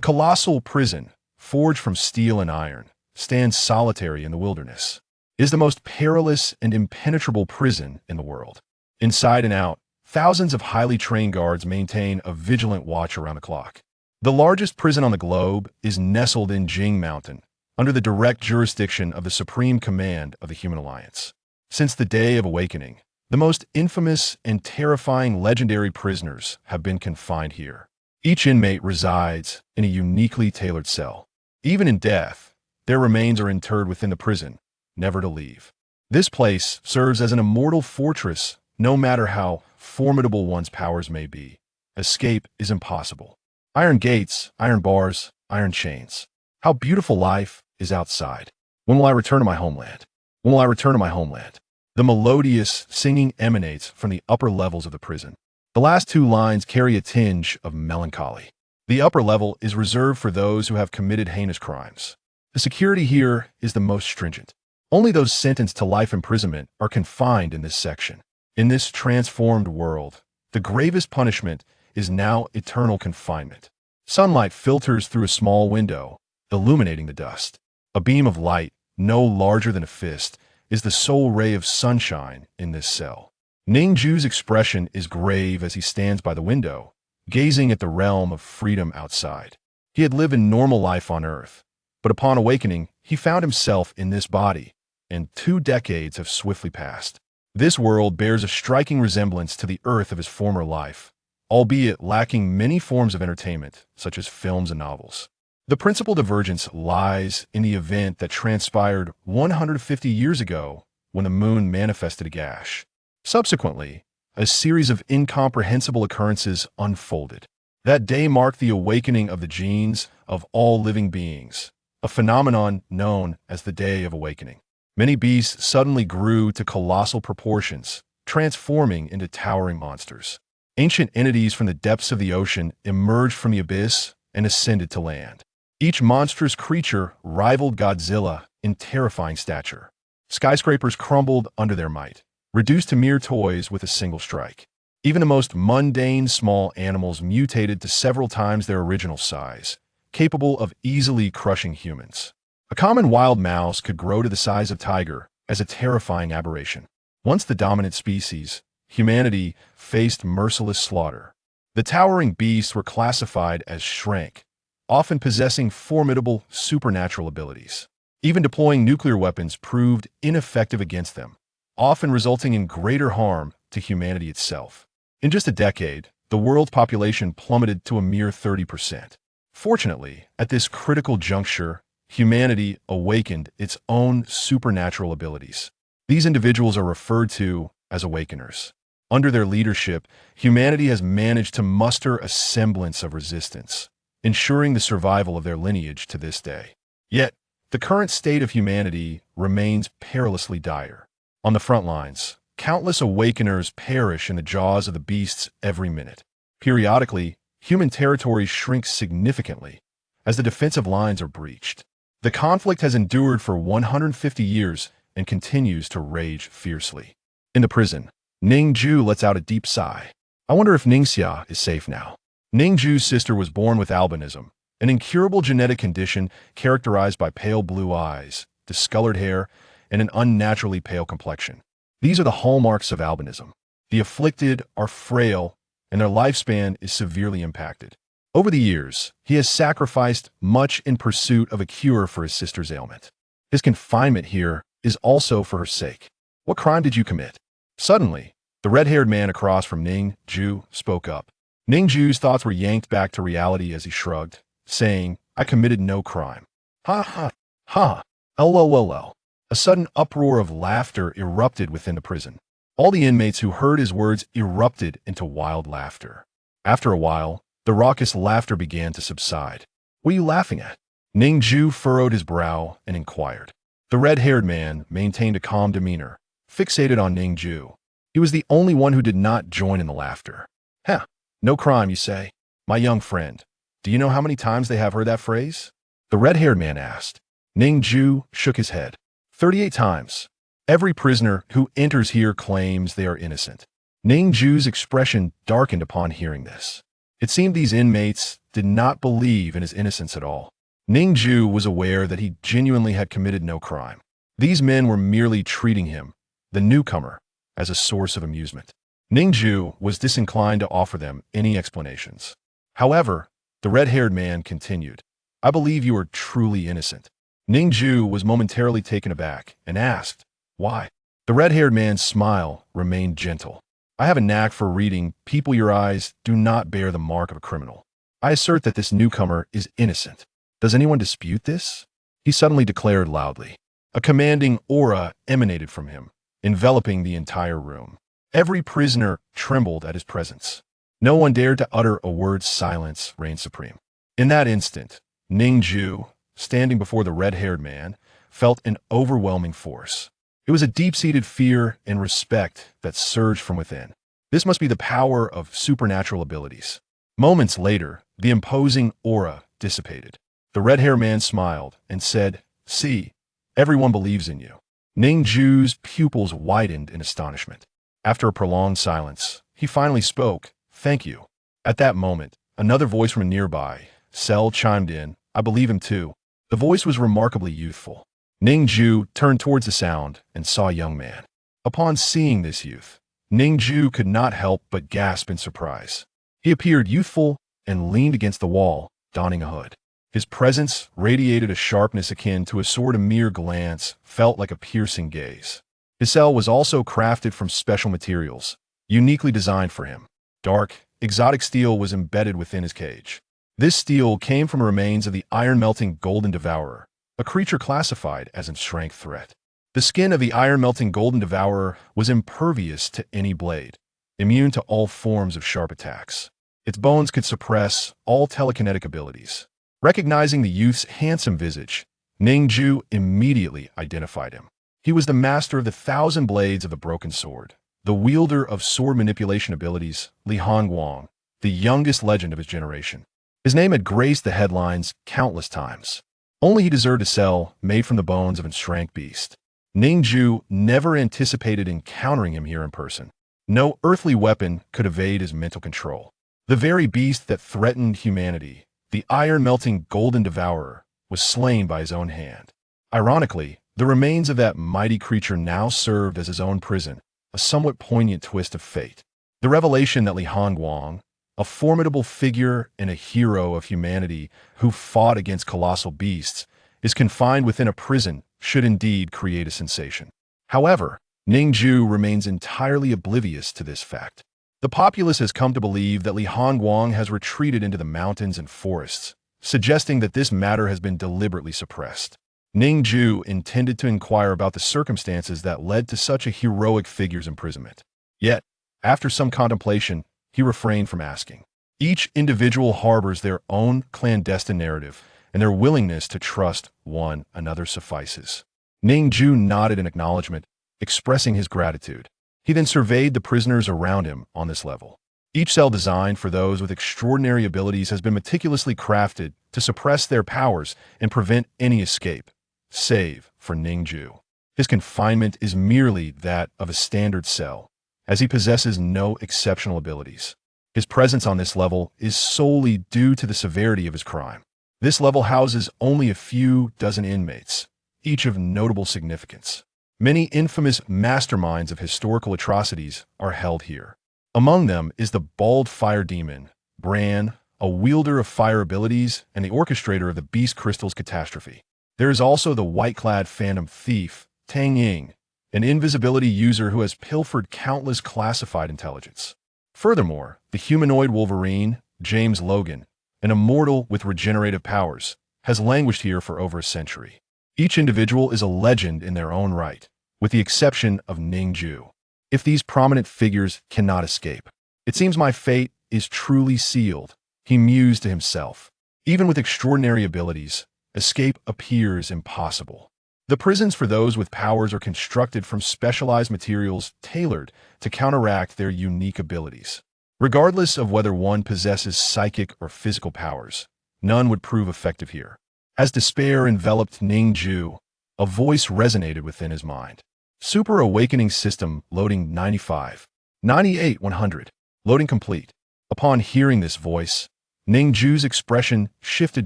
colossal prison, forged from steel and iron, stands solitary in the wilderness. It is the most perilous and impenetrable prison in the world. Inside and out, thousands of highly trained guards maintain a vigilant watch around the clock. The largest prison on the globe is nestled in Jing Mountain, under the direct jurisdiction of the Supreme Command of the Human Alliance. Since the day of awakening, the most infamous and terrifying legendary prisoners have been confined here. Each inmate resides in a uniquely tailored cell. Even in death, their remains are interred within the prison, never to leave. This place serves as an immortal fortress, no matter how formidable one's powers may be. Escape is impossible. Iron gates, iron bars, iron chains. How beautiful life is outside. When will I return to my homeland? When will I return to my homeland? The melodious singing emanates from the upper levels of the prison. The last two lines carry a tinge of melancholy. The upper level is reserved for those who have committed heinous crimes. The security here is the most stringent. Only those sentenced to life imprisonment are confined in this section. In this transformed world, the gravest punishment is now eternal confinement. Sunlight filters through a small window, illuminating the dust. A beam of light, no larger than a fist, is the sole ray of sunshine in this cell. Ning Jue's expression is grave as he stands by the window, gazing at the realm of freedom outside. He had lived a normal life on Earth, but upon awakening, he found himself in this body, and 2 decades have swiftly passed. This world bears a striking resemblance to the Earth of his former life, albeit lacking many forms of entertainment, such as films and novels. The principal divergence lies in the event that transpired 150 years ago when the moon manifested a gash. Subsequently, a series of incomprehensible occurrences unfolded. That day marked the awakening of the genes of all living beings, a phenomenon known as the Day of Awakening. Many beasts suddenly grew to colossal proportions, transforming into towering monsters. Ancient entities from the depths of the ocean emerged from the abyss and ascended to land. Each monstrous creature rivaled Godzilla in terrifying stature. Skyscrapers crumbled under their might, reduced to mere toys with a single strike. Even the most mundane small animals mutated to several times their original size, capable of easily crushing humans. A common wild mouse could grow to the size of tiger as a terrifying aberration. Once the dominant species, humanity faced merciless slaughter. The towering beasts were classified as shrank, often possessing formidable supernatural abilities. Even deploying nuclear weapons proved ineffective against them, often resulting in greater harm to humanity itself. In just a decade, the world's population plummeted to a mere 30%. Fortunately, at this critical juncture, humanity awakened its own supernatural abilities. These individuals are referred to as awakeners. Under their leadership, humanity has managed to muster a semblance of resistance, ensuring the survival of their lineage to this day. Yet, the current state of humanity remains perilously dire. On the front lines, countless awakeners perish in the jaws of the beasts every minute. Periodically, human territories shrink significantly as the defensive lines are breached. The conflict has endured for 150 years and continues to rage fiercely. In the prison, Ning Jue lets out a deep sigh. I wonder if Ning Xia is safe now. Ning Jue's sister was born with albinism, an incurable genetic condition characterized by pale blue eyes, discolored hair, and an unnaturally pale complexion. These are the hallmarks of albinism. The afflicted are frail, and their lifespan is severely impacted. Over the years, he has sacrificed much in pursuit of a cure for his sister's ailment. His confinement here is also for her sake. What crime did you commit? Suddenly, the red-haired man across from Ning Jue spoke up. Ning Jue's thoughts were yanked back to reality as he shrugged, saying, I committed no crime. Ha ha ha, lol. A sudden uproar of laughter erupted within the prison. All the inmates who heard his words erupted into wild laughter. After a while, the raucous laughter began to subside. What are you laughing at? Ning Jue furrowed his brow and inquired. The red-haired man maintained a calm demeanor, fixated on Ning Jue. He was the only one who did not join in the laughter. Huh, no crime, you say? My young friend, do you know how many times they have heard that phrase? The red-haired man asked. Ning Jue shook his head. 38 times. Every prisoner who enters here claims they are innocent. Ning Jue's expression darkened upon hearing this. It seemed these inmates did not believe in his innocence at all. Ning Jue was aware that he genuinely had committed no crime. These men were merely treating him, the newcomer, as a source of amusement. Ning Jue was disinclined to offer them any explanations. However, the red-haired man continued, "I believe you are truly innocent." Ning Jue was momentarily taken aback and asked, "Why?" The red-haired man's smile remained gentle. "I have a knack for reading people. Your eyes do not bear the mark of a criminal. I assert that this newcomer is innocent. Does anyone dispute this?" He suddenly declared loudly. A commanding aura emanated from him, enveloping the entire room. Every prisoner trembled at his presence. No one dared to utter a word. Silence reigned supreme. In that instant, Ning Jue, standing before the red-haired man, felt an overwhelming force. It was a deep-seated fear and respect that surged from within. This must be the power of supernatural abilities. Moments later, the imposing aura dissipated. The red-haired man smiled and said, "See, everyone believes in you." Ning Jue's pupils widened in astonishment. After a prolonged silence, he finally spoke, "Thank you." At that moment, another voice from a nearby cell chimed in, "I believe him too." The voice was remarkably youthful. Ning Jue turned towards the sound and saw a young man. Upon seeing this youth, Ning Jue could not help but gasp in surprise. He appeared youthful and leaned against the wall, donning a hood. His presence radiated a sharpness akin to a sword. A mere glance felt like a piercing gaze. His cell was also crafted from special materials, uniquely designed for him. Dark, exotic steel was embedded within his cage. This steel came from remains of the iron-melting golden devourer, a creature classified as a strength threat. The skin of the iron-melting golden devourer was impervious to any blade, immune to all forms of sharp attacks. Its bones could suppress all telekinetic abilities. Recognizing the youth's handsome visage, Ning Jue immediately identified him. He was the master of the 1,000 blades of the broken sword, the wielder of sword manipulation abilities, Li Hongguang, the youngest legend of his generation. His name had graced the headlines countless times. Only he deserved a cell made from the bones of a strength beast. Ning Jue never anticipated encountering him here in person. No earthly weapon could evade his mental control. The very beast that threatened humanity, the iron-melting golden devourer, was slain by his own hand. Ironically, the remains of that mighty creature now served as his own prison, a somewhat poignant twist of fate. The revelation that Li Hongguang, a formidable figure and a hero of humanity who fought against colossal beasts, is confined within a prison should indeed create a sensation. However, Ning Jue remains entirely oblivious to this fact. The populace has come to believe that Li Hongguang has retreated into the mountains and forests, suggesting that this matter has been deliberately suppressed. Ning Jue intended to inquire about the circumstances that led to such a heroic figure's imprisonment. Yet, after some contemplation, he refrained from asking. Each individual harbors their own clandestine narrative, and their willingness to trust one another suffices. Ning Jue nodded in acknowledgement, expressing his gratitude. He then surveyed the prisoners around him on this level. Each cell designed for those with extraordinary abilities has been meticulously crafted to suppress their powers and prevent any escape, save for Ning Jue. His confinement is merely that of a standard cell, as he possesses no exceptional abilities. His presence on this level is solely due to the severity of his crime. This level houses only a few dozen inmates, each of notable significance. Many infamous masterminds of historical atrocities are held here. Among them is the bald fire demon, Bran, a wielder of fire abilities and the orchestrator of the Beast Crystal's catastrophe. There is also the white-clad phantom thief, Tang Ying, an invisibility user who has pilfered countless classified intelligence. Furthermore, the humanoid Wolverine, James Logan, an immortal with regenerative powers, has languished here for over a century. Each individual is a legend in their own right, with the exception of Ning Jue. If these prominent figures cannot escape, it seems my fate is truly sealed, he mused to himself. Even with extraordinary abilities, escape appears impossible. The prisons for those with powers are constructed from specialized materials tailored to counteract their unique abilities. Regardless of whether one possesses psychic or physical powers, none would prove effective here. As despair enveloped Ning Jue, a voice resonated within his mind. Super awakening system loading 95. 98 100. Loading complete. Upon hearing this voice, Ning Jue's expression shifted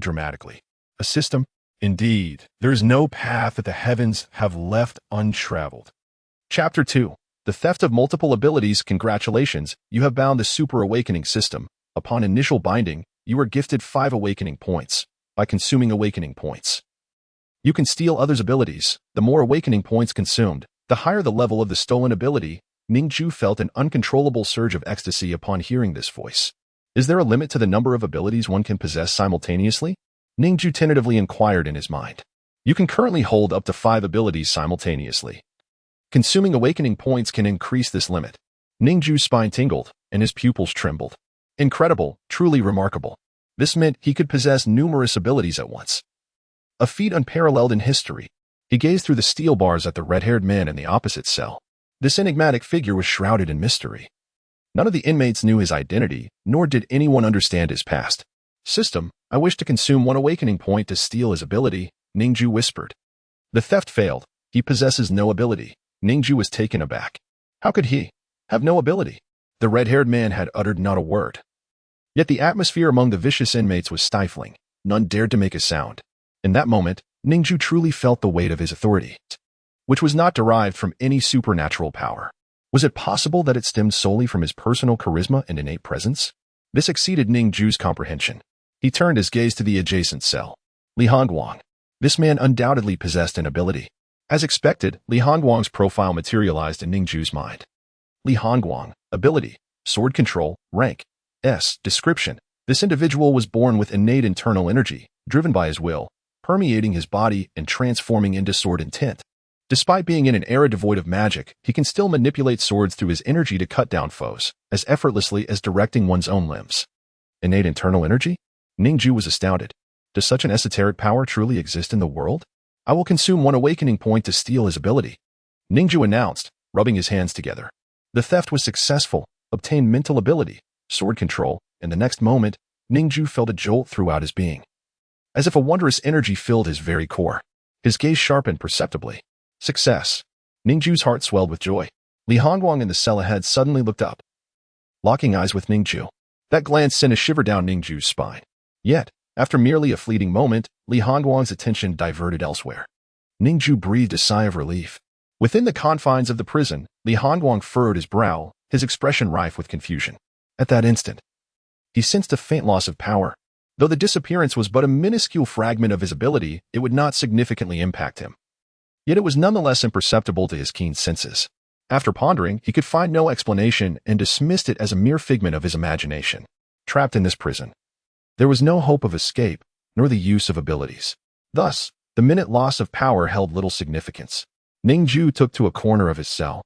dramatically. A system? Indeed, there is no path that the heavens have left untraveled. Chapter 2. The Theft of Multiple Abilities. Congratulations, you have bound the Super Awakening system. Upon initial binding, you are gifted 5 awakening points. By consuming awakening points, you can steal others' abilities. The more awakening points consumed, the higher the level of the stolen ability. Ning Jue felt an uncontrollable surge of ecstasy upon hearing this voice. Is there a limit to the number of abilities one can possess simultaneously? Ning Jue tentatively inquired in his mind. You can currently hold up to 5 abilities simultaneously. Consuming awakening points can increase this limit. Ning Jue's spine tingled, and his pupils trembled. Incredible, truly remarkable. This meant he could possess numerous abilities at once. A feat unparalleled in history. He gazed through the steel bars at the red-haired man in the opposite cell. This enigmatic figure was shrouded in mystery. None of the inmates knew his identity, nor did anyone understand his past. System, I wish to consume 1 awakening point to steal his ability, Ning Jue whispered. The theft failed. He possesses no ability. Ning Jue was taken aback. How could he have no ability? The red-haired man had uttered not a word. Yet the atmosphere among the vicious inmates was stifling. None dared to make a sound. In that moment, Ning Jue truly felt the weight of his authority, which was not derived from any supernatural power. Was it possible that it stemmed solely from his personal charisma and innate presence? This exceeded Ning Jue's comprehension. He turned his gaze to the adjacent cell. Li Hongguang. This man undoubtedly possessed an ability. As expected, Li Hongguang's profile materialized in Ning Jue's mind. Li Hongguang. Ability. Sword control. Rank. S. Description. This individual was born with innate internal energy, driven by his will, permeating his body and transforming into sword intent. Despite being in an era devoid of magic, he can still manipulate swords through his energy to cut down foes, as effortlessly as directing one's own limbs. Innate internal energy? Ning Jue was astounded. Does such an esoteric power truly exist in the world? I will consume 1 awakening point to steal his ability, Ning Jue announced, rubbing his hands together. The theft was successful, obtained mental ability, sword control, and the next moment, Ning Jue felt a jolt throughout his being. As if a wondrous energy filled his very core. His gaze sharpened perceptibly. Success. Ning Jue's heart swelled with joy. Li Hongguang in the cell ahead suddenly looked up, locking eyes with Ning Jue. That glance sent a shiver down Ning Jue's spine. Yet, after merely a fleeting moment, Li Hongguang's attention diverted elsewhere. Ning Jue breathed a sigh of relief. Within the confines of the prison, Li Hongguang furrowed his brow, his expression rife with confusion. At that instant, he sensed a faint loss of power. Though the disappearance was but a minuscule fragment of his ability, it would not significantly impact him. Yet it was nonetheless imperceptible to his keen senses. After pondering, he could find no explanation and dismissed it as a mere figment of his imagination. Trapped in this prison, there was no hope of escape, nor the use of abilities. Thus, the minute loss of power held little significance. Ning Jue took to a corner of his cell.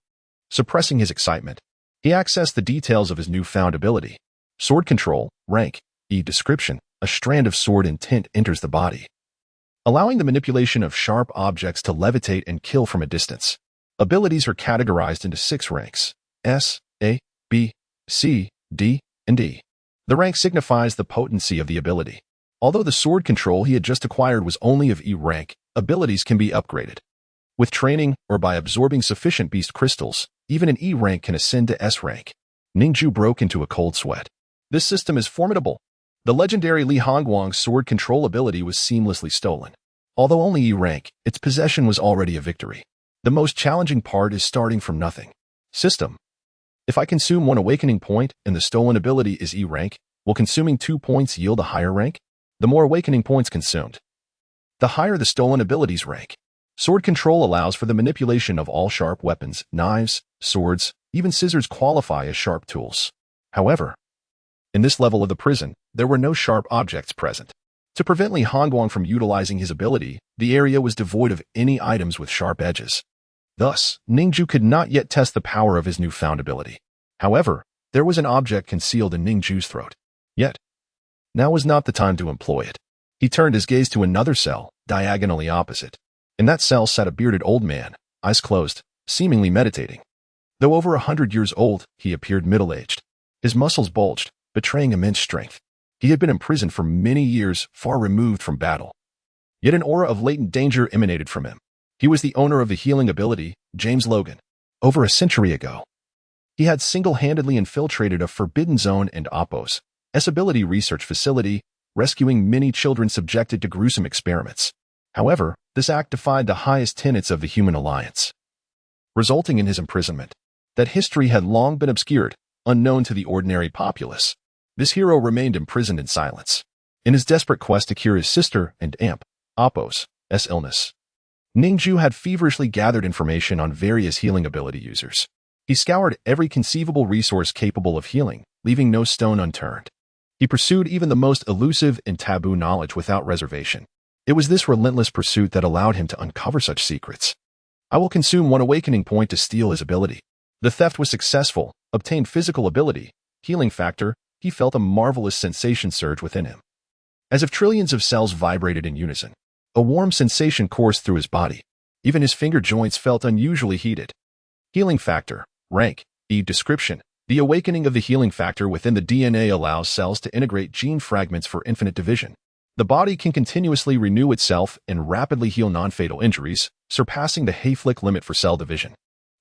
Suppressing his excitement, he accessed the details of his newfound ability. Sword control, rank, E. Description. A strand of sword intent enters the body, allowing the manipulation of sharp objects to levitate and kill from a distance. Abilities are categorized into 6 ranks: S, A, B, C, D, and E. The rank signifies the potency of the ability. Although the sword control he had just acquired was only of E rank, abilities can be upgraded. With training or by absorbing sufficient beast crystals, even an E rank can ascend to S rank. Ning Jue broke into a cold sweat. This system is formidable. The legendary Li Hongguang's sword control ability was seamlessly stolen. Although only E rank, its possession was already a victory. The most challenging part is starting from nothing. System. If I consume 1 awakening point and the stolen ability is E rank, will consuming 2 points yield a higher rank? The more awakening points consumed, the higher the stolen ability's rank. Sword control allows for the manipulation of all sharp weapons. Knives, swords, even scissors qualify as sharp tools. However, in this level of the prison, there were no sharp objects present. To prevent Li Hongguang from utilizing his ability, the area was devoid of any items with sharp edges. Thus, Ning Jue could not yet test the power of his newfound ability. However, there was an object concealed in Ning Jue's throat. Yet, now was not the time to employ it. He turned his gaze to another cell, diagonally opposite. In that cell sat a bearded old man, eyes closed, seemingly meditating. Though over 100 years old, he appeared middle-aged. His muscles bulged, betraying immense strength. He had been imprisoned for many years, far removed from battle. Yet an aura of latent danger emanated from him. He was the owner of the healing ability, James Logan. Over a century ago, He had single-handedly infiltrated a forbidden zone and Appos, ability research facility, rescuing many children subjected to gruesome experiments. However, this act defied the highest tenets of the human alliance, resulting in his imprisonment. That history had long been obscured, unknown to the ordinary populace. This hero remained imprisoned in silence. In his desperate quest to cure his sister and Appos' illness, Ning Jue had feverishly gathered information on various healing ability users. He scoured every conceivable resource capable of healing, leaving no stone unturned. He pursued even the most elusive and taboo knowledge without reservation. It was this relentless pursuit that allowed him to uncover such secrets. I will consume one awakening point to steal his ability. The theft was successful, obtained physical ability, healing factor. He felt a marvelous sensation surge within him. As if trillions of cells vibrated in unison, a warm sensation coursed through his body. Even his finger joints felt unusually heated. Healing factor, rank, description. The awakening of the healing factor within the DNA allows cells to integrate gene fragments for infinite division. The body can continuously renew itself and rapidly heal non-fatal injuries, surpassing the Hayflick limit for cell division.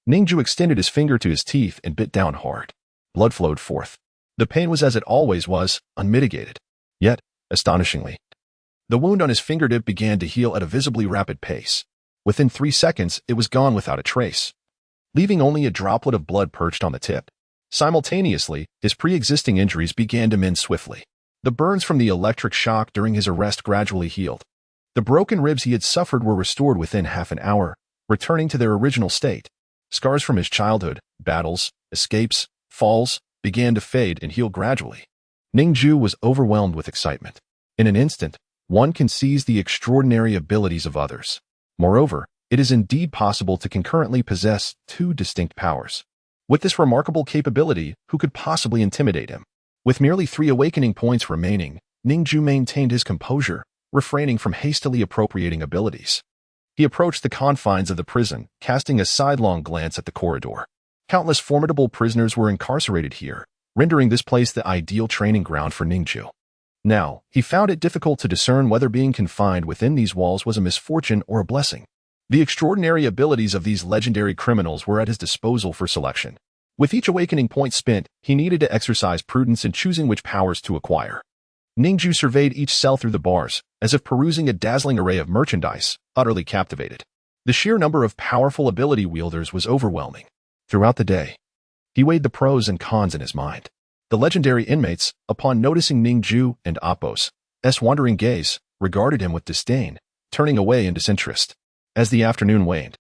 Ning Jue extended his finger to his teeth and bit down hard. Blood flowed forth. The pain was as it always was, unmitigated. Yet, astonishingly, the wound on his fingertip began to heal at a visibly rapid pace. Within 3 seconds, it was gone without a trace, leaving only a droplet of blood perched on the tip. Simultaneously, his pre-existing injuries began to mend swiftly. The burns from the electric shock during his arrest gradually healed. The broken ribs he had suffered were restored within half an hour, returning to their original state. Scars from his childhood, battles, escapes, falls, began to fade and heal gradually. Ning Jue was overwhelmed with excitement. In an instant, one can seize the extraordinary abilities of others. Moreover, it is indeed possible to concurrently possess 2 distinct powers. With this remarkable capability, who could possibly intimidate him? With merely 3 awakening points remaining, Ning Jue maintained his composure, refraining from hastily appropriating abilities. He approached the confines of the prison, casting a sidelong glance at the corridor. Countless formidable prisoners were incarcerated here, rendering this place the ideal training ground for Ning Jue. Now, he found it difficult to discern whether being confined within these walls was a misfortune or a blessing. The extraordinary abilities of these legendary criminals were at his disposal for selection. With each awakening point spent, he needed to exercise prudence in choosing which powers to acquire. Ning Jue surveyed each cell through the bars, as if perusing a dazzling array of merchandise, utterly captivated. The sheer number of powerful ability wielders was overwhelming. Throughout the day, he weighed the pros and cons in his mind. The legendary inmates, upon noticing Ning Jue and Appos' wandering gaze, regarded him with disdain, turning away in disinterest. As the afternoon waned,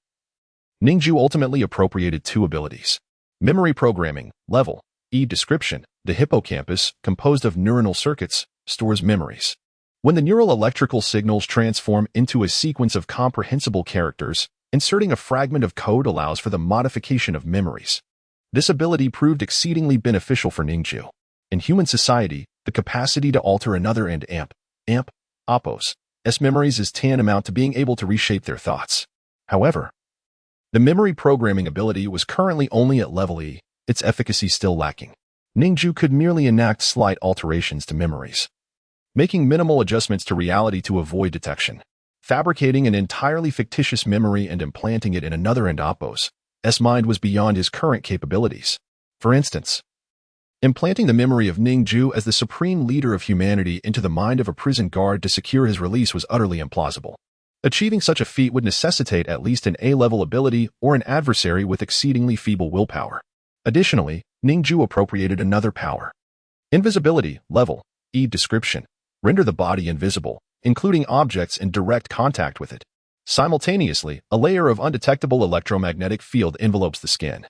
Ning Jue ultimately appropriated 2 abilities. Memory programming, level, description. The hippocampus, composed of neuronal circuits, stores memories. When the neural electrical signals transform into a sequence of comprehensible characters, inserting a fragment of code allows for the modification of memories. This ability proved exceedingly beneficial for Ning Jue. In human society, the capacity to alter another and Appos' memories is tantamount to being able to reshape their thoughts. However, the memory programming ability was currently only at level E, its efficacy still lacking. Ning Jue could merely enact slight alterations to memories, making minimal adjustments to reality to avoid detection, fabricating an entirely fictitious memory and implanting it in another and Appos' mind was beyond his current capabilities. For instance, implanting the memory of Ning Jue as the supreme leader of humanity into the mind of a prison guard to secure his release was utterly implausible. Achieving such a feat would necessitate at least an A-level ability or an adversary with exceedingly feeble willpower. Additionally, Ning Jue appropriated another power. Invisibility, level, description. Render the body invisible, including objects in direct contact with it. Simultaneously, a layer of undetectable electromagnetic field envelopes the skin,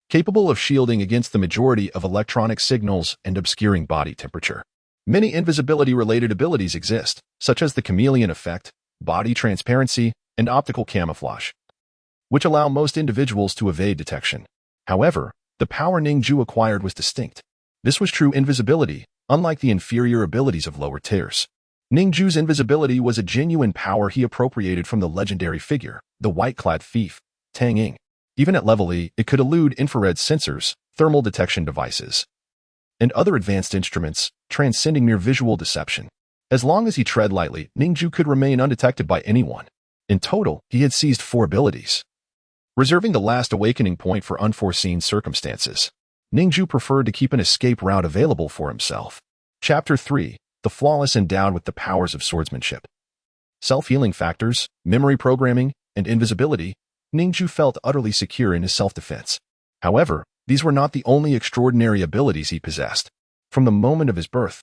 capable of shielding against the majority of electronic signals and obscuring body temperature. Many invisibility-related abilities exist, such as the chameleon effect, body transparency, and optical camouflage, which allow most individuals to evade detection. However, the power Ning Jue acquired was distinct. This was true invisibility, unlike the inferior abilities of lower tiers. Ning Jue's invisibility was a genuine power he appropriated from the legendary figure, the white-clad thief, Tang Ying. Even at level E, it could elude infrared sensors, thermal detection devices, and other advanced instruments, transcending mere visual deception. As long as he tread lightly, Ning Jue could remain undetected by anyone. In total, he had seized 4 abilities. Reserving the last awakening point for unforeseen circumstances, Ning Jue preferred to keep an escape route available for himself. Chapter 3. The Flawless Endowed with the Powers of Swordsmanship. Self-healing factors, memory programming, and invisibility, Ning Jue felt utterly secure in his self-defense. However, these were not the only extraordinary abilities he possessed. From the moment of his birth,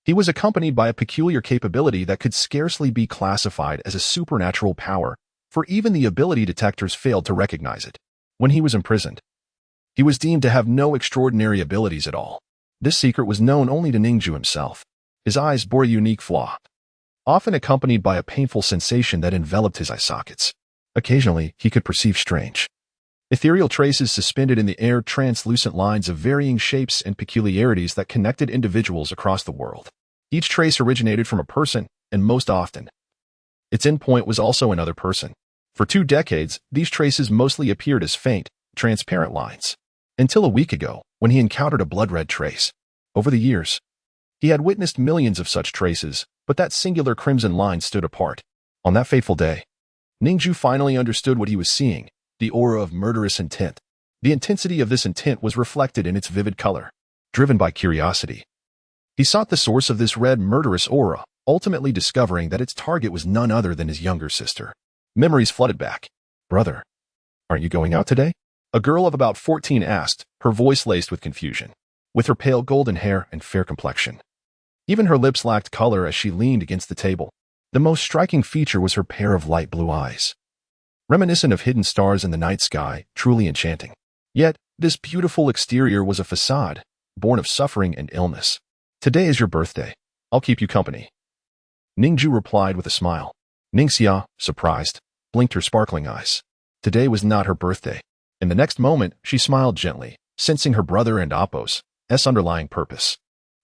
he was accompanied by a peculiar capability that could scarcely be classified as a supernatural power, for even the ability detectors failed to recognize it. When he was imprisoned, he was deemed to have no extraordinary abilities at all. This secret was known only to Ning Jue himself. His eyes bore a unique flaw, often accompanied by a painful sensation that enveloped his eye sockets. Occasionally, he could perceive strange, ethereal traces suspended in the air, translucent lines of varying shapes and peculiarities that connected individuals across the world. Each trace originated from a person, and most often, its endpoint was also another person. For 2 decades, these traces mostly appeared as faint, transparent lines. Until a week ago, when he encountered a blood-red trace. Over the years, he had witnessed millions of such traces, but that singular crimson line stood apart. On that fateful day, Ning Jue finally understood what he was seeing, the aura of murderous intent. The intensity of this intent was reflected in its vivid color. Driven by curiosity, he sought the source of this red murderous aura, ultimately discovering that its target was none other than his younger sister. Memories flooded back. "Brother, aren't you going out today?" A girl of about 14 asked, her voice laced with confusion. With her pale golden hair and fair complexion, even her lips lacked color as she leaned against the table. The most striking feature was her pair of light blue eyes, reminiscent of hidden stars in the night sky, truly enchanting. Yet, this beautiful exterior was a facade, born of suffering and illness. "Today is your birthday. I'll keep you company," Ning Jue replied with a smile. Ningxia, surprised, blinked her sparkling eyes. Today was not her birthday. In the next moment, she smiled gently, sensing her brother and Appo's underlying purpose.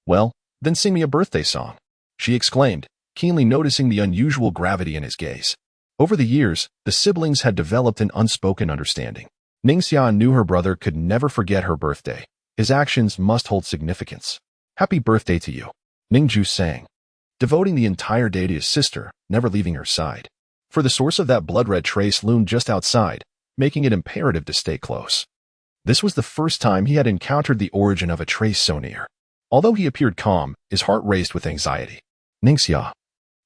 "Well, then sing me a birthday song," she exclaimed, keenly noticing the unusual gravity in his gaze. Over the years, the siblings had developed an unspoken understanding. Ningxia knew her brother could never forget her birthday. His actions must hold significance. "Happy birthday to you," Ning Jue sang, devoting the entire day to his sister, never leaving her side. For the source of that blood-red trace loomed just outside, making it imperative to stay close. This was the first time he had encountered the origin of a trace so near. Although he appeared calm, his heart raced with anxiety. Ningxia,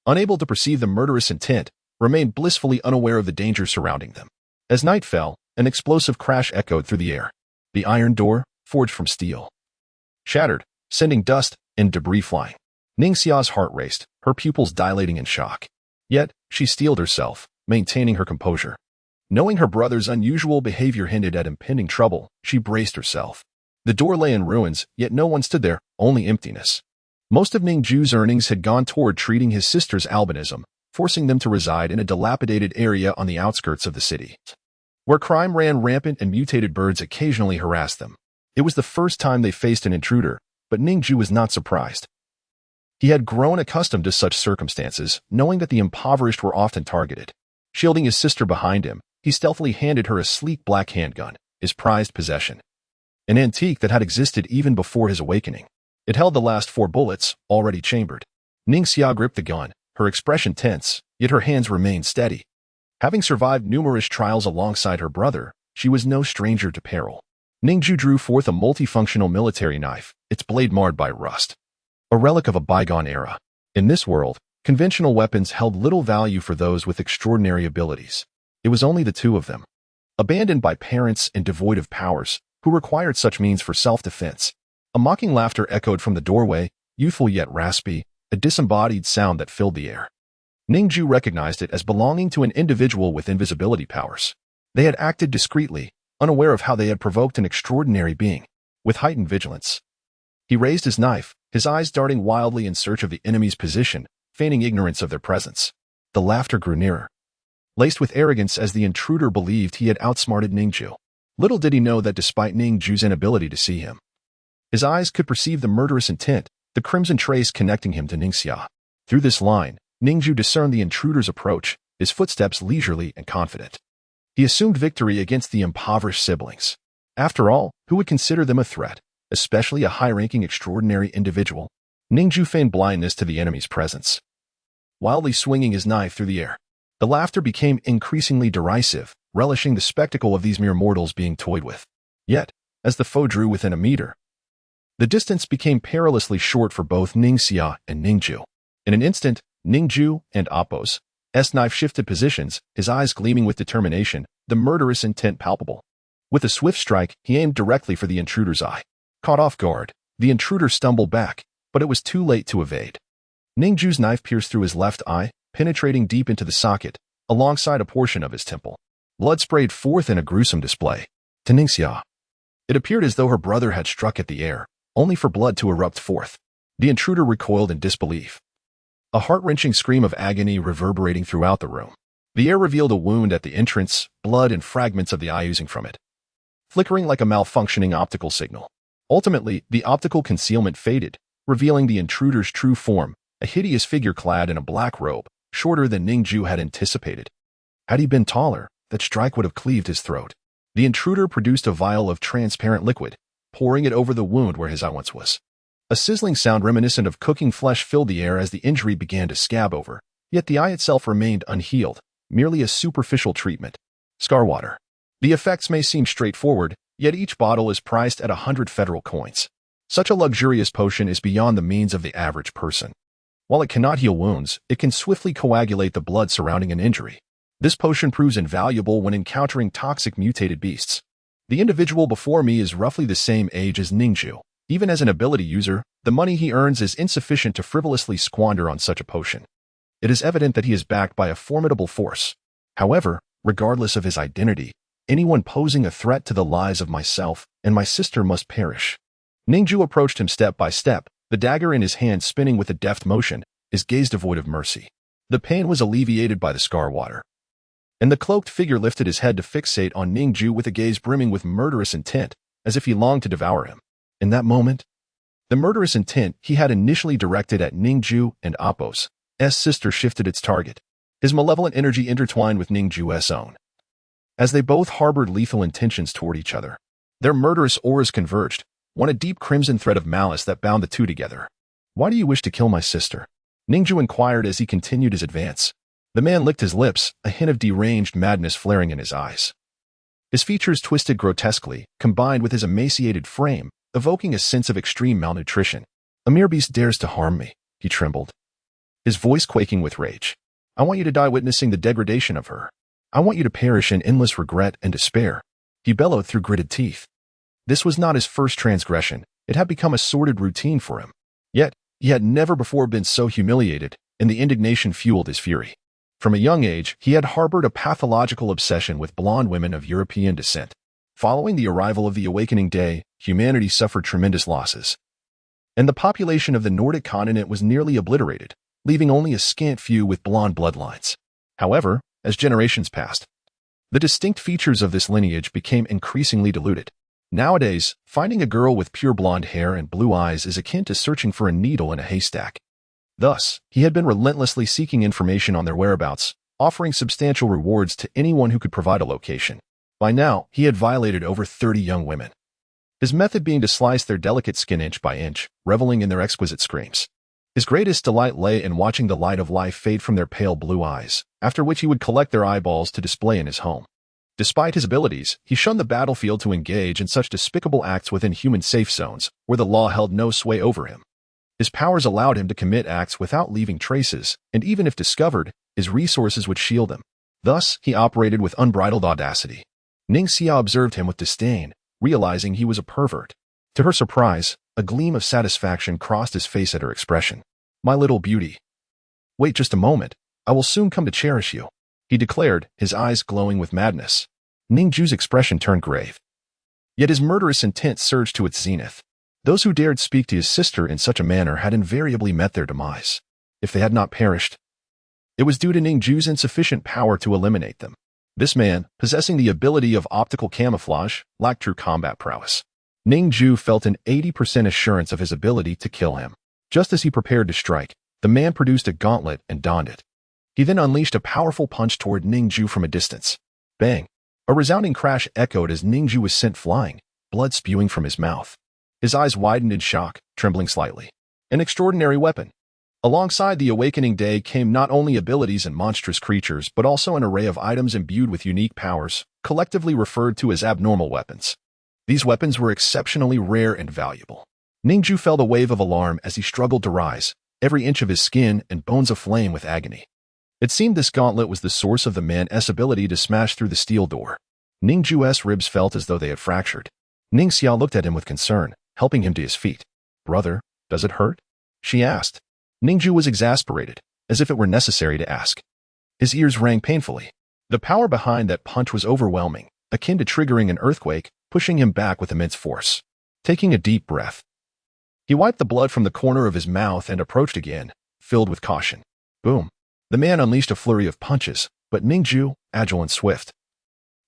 unable to perceive the murderous intent, remained blissfully unaware of the danger surrounding them. As night fell, an explosive crash echoed through the air. The iron door, forged from steel, shattered, sending dust and debris flying. Ningxia's heart raced, her pupils dilating in shock. Yet, she steeled herself, maintaining her composure. Knowing her brother's unusual behavior hinted at impending trouble, she braced herself. The door lay in ruins, yet no one stood there, only emptiness. Most of Ning Jue's earnings had gone toward treating his sister's albinism, forcing them to reside in a dilapidated area on the outskirts of the city, where crime ran rampant and mutated birds occasionally harassed them. It was the first time they faced an intruder, but Ning Jue was not surprised. He had grown accustomed to such circumstances, knowing that the impoverished were often targeted. Shielding his sister behind him, he stealthily handed her a sleek black handgun, his prized possession. An antique that had existed even before his awakening. It held the last 4 bullets, already chambered. Ningxia gripped the gun, her expression tense, yet her hands remained steady. Having survived numerous trials alongside her brother, she was no stranger to peril. Ning Jue drew forth a multifunctional military knife, its blade marred by rust. A relic of a bygone era. In this world, conventional weapons held little value for those with extraordinary abilities. It was only the 2 of them, abandoned by parents and devoid of powers, who required such means for self-defense. A mocking laughter echoed from the doorway, youthful yet raspy, a disembodied sound that filled the air. Ning Jue recognized it as belonging to an individual with invisibility powers. They had acted discreetly, unaware of how they had provoked an extraordinary being. With heightened vigilance, he raised his knife, his eyes darting wildly in search of the enemy's position, feigning ignorance of their presence. The laughter grew nearer, laced with arrogance as the intruder believed he had outsmarted Ning Jue. Little did he know that despite Ning Jue's inability to see him, his eyes could perceive the murderous intent, the crimson trace connecting him to Ningxia. Through this line, Ning Jue discerned the intruder's approach, his footsteps leisurely and confident. He assumed victory against the impoverished siblings. After all, who would consider them a threat, especially a high-ranking extraordinary individual? Ning Jue feigned blindness to the enemy's presence, wildly swinging his knife through the air. The laughter became increasingly derisive, relishing the spectacle of these mere mortals being toyed with. Yet, as the foe drew within a meter, the distance became perilously short for both Ning Jue and Ning Jue. In an instant, Ning Jue and Appo's knife shifted positions, his eyes gleaming with determination, the murderous intent palpable. With a swift strike, he aimed directly for the intruder's eye. Caught off guard, the intruder stumbled back, but it was too late to evade. Ning Jue's knife pierced through his left eye, penetrating deep into the socket, alongside a portion of his temple. Blood sprayed forth in a gruesome display. To Ning Jue, it appeared as though her brother had struck at the air, only for blood to erupt forth. The intruder recoiled in disbelief, a heart-wrenching scream of agony reverberating throughout the room. The air revealed a wound at the entrance, blood and fragments of the eye oozing from it, flickering like a malfunctioning optical signal. Ultimately, the optical concealment faded, revealing the intruder's true form, a hideous figure clad in a black robe, shorter than Ning Jue had anticipated. Had he been taller, that strike would have cleaved his throat. The intruder produced a vial of transparent liquid, pouring it over the wound where his eye once was. A sizzling sound reminiscent of cooking flesh filled the air as the injury began to scab over, yet the eye itself remained unhealed, merely a superficial treatment. Scar water. The effects may seem straightforward, yet each bottle is priced at 100 federal coins. Such a luxurious potion is beyond the means of the average person. While it cannot heal wounds, it can swiftly coagulate the blood surrounding an injury. This potion proves invaluable when encountering toxic mutated beasts. The individual before me is roughly the same age as Ning Jue. Even as an ability user, the money he earns is insufficient to frivolously squander on such a potion. It is evident that he is backed by a formidable force. However, regardless of his identity, anyone posing a threat to the lives of myself and my sister must perish. Ning Jue approached him step by step, the dagger in his hand spinning with a deft motion, his gaze devoid of mercy. The pain was alleviated by the scar water, and the cloaked figure lifted his head to fixate on Ning Jue with a gaze brimming with murderous intent, as if he longed to devour him. In that moment, the murderous intent he had initially directed at Ning Jue and Appo's sister shifted its target. His malevolent energy intertwined with Ning Jue's own, as they both harbored lethal intentions toward each other. Their murderous auras converged, one a deep crimson thread of malice that bound the two together. "Why do you wish to kill my sister?" Ning Jue inquired as he continued his advance. The man licked his lips, a hint of deranged madness flaring in his eyes. His features twisted grotesquely, combined with his emaciated frame, evoking a sense of extreme malnutrition. "A mere beast dares to harm me," he trembled, his voice quaking with rage. "I want you to die witnessing the degradation of her. I want you to perish in endless regret and despair," he bellowed through gritted teeth. This was not his first transgression. It had become a sordid routine for him. Yet, he had never before been so humiliated, and the indignation fueled his fury. From a young age, he had harbored a pathological obsession with blonde women of European descent. Following the arrival of the awakening day, humanity suffered tremendous losses, and the population of the Nordic continent was nearly obliterated, leaving only a scant few with blonde bloodlines. However, as generations passed, the distinct features of this lineage became increasingly diluted. Nowadays, finding a girl with pure blonde hair and blue eyes is akin to searching for a needle in a haystack. Thus, he had been relentlessly seeking information on their whereabouts, offering substantial rewards to anyone who could provide a location. By now, he had violated over 30 young women, his method being to slice their delicate skin inch by inch, reveling in their exquisite screams. His greatest delight lay in watching the light of life fade from their pale blue eyes, after which he would collect their eyeballs to display in his home. Despite his abilities, he shunned the battlefield to engage in such despicable acts within human safe zones, where the law held no sway over him. His powers allowed him to commit acts without leaving traces, and even if discovered, his resources would shield him. Thus, he operated with unbridled audacity. Ning Jue observed him with disdain, realizing he was a pervert. To her surprise, a gleam of satisfaction crossed his face at her expression. "My little beauty. Wait just a moment. I will soon come to cherish you," he declared, his eyes glowing with madness. Ning Jue's expression turned grave, yet his murderous intent surged to its zenith. Those who dared speak to his sister in such a manner had invariably met their demise. If they had not perished, it was due to Ning Jue's insufficient power to eliminate them. This man, possessing the ability of optical camouflage, lacked true combat prowess. Ning Jue felt an 80% assurance of his ability to kill him. Just as he prepared to strike, the man produced a gauntlet and donned it. He then unleashed a powerful punch toward Ning Jue from a distance. Bang! A resounding crash echoed as Ning Jue was sent flying, blood spewing from his mouth. His eyes widened in shock, trembling slightly. An extraordinary weapon. Alongside the awakening day came not only abilities and monstrous creatures, but also an array of items imbued with unique powers, collectively referred to as abnormal weapons. These weapons were exceptionally rare and valuable. Ning Jue felt a wave of alarm as he struggled to rise, every inch of his skin and bones aflame with agony. It seemed this gauntlet was the source of the man's ability to smash through the steel door. Ning Jue's ribs felt as though they had fractured. Ning Xia looked at him with concern, helping him to his feet. "Brother, does it hurt?" she asked. Ning Jue was exasperated, as if it were necessary to ask. His ears rang painfully. The power behind that punch was overwhelming, akin to triggering an earthquake, pushing him back with immense force. Taking a deep breath, he wiped the blood from the corner of his mouth and approached again, filled with caution. Boom. The man unleashed a flurry of punches, but Ning Jue, agile and swift,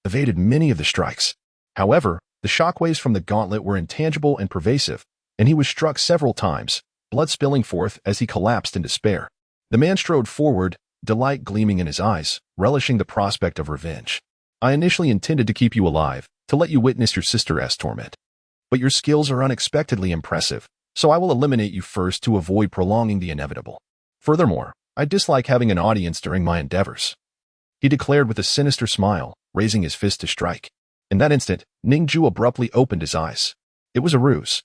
evaded many of the strikes. However, the shockwaves from the gauntlet were intangible and pervasive, and he was struck several times, blood spilling forth as he collapsed in despair. The man strode forward, delight gleaming in his eyes, relishing the prospect of revenge. "I initially intended to keep you alive, to let you witness your sister's torment. But your skills are unexpectedly impressive, so I will eliminate you first to avoid prolonging the inevitable. Furthermore, I dislike having an audience during my endeavors," he declared with a sinister smile, raising his fist to strike. In that instant, Ning Jue abruptly opened his eyes. It was a ruse.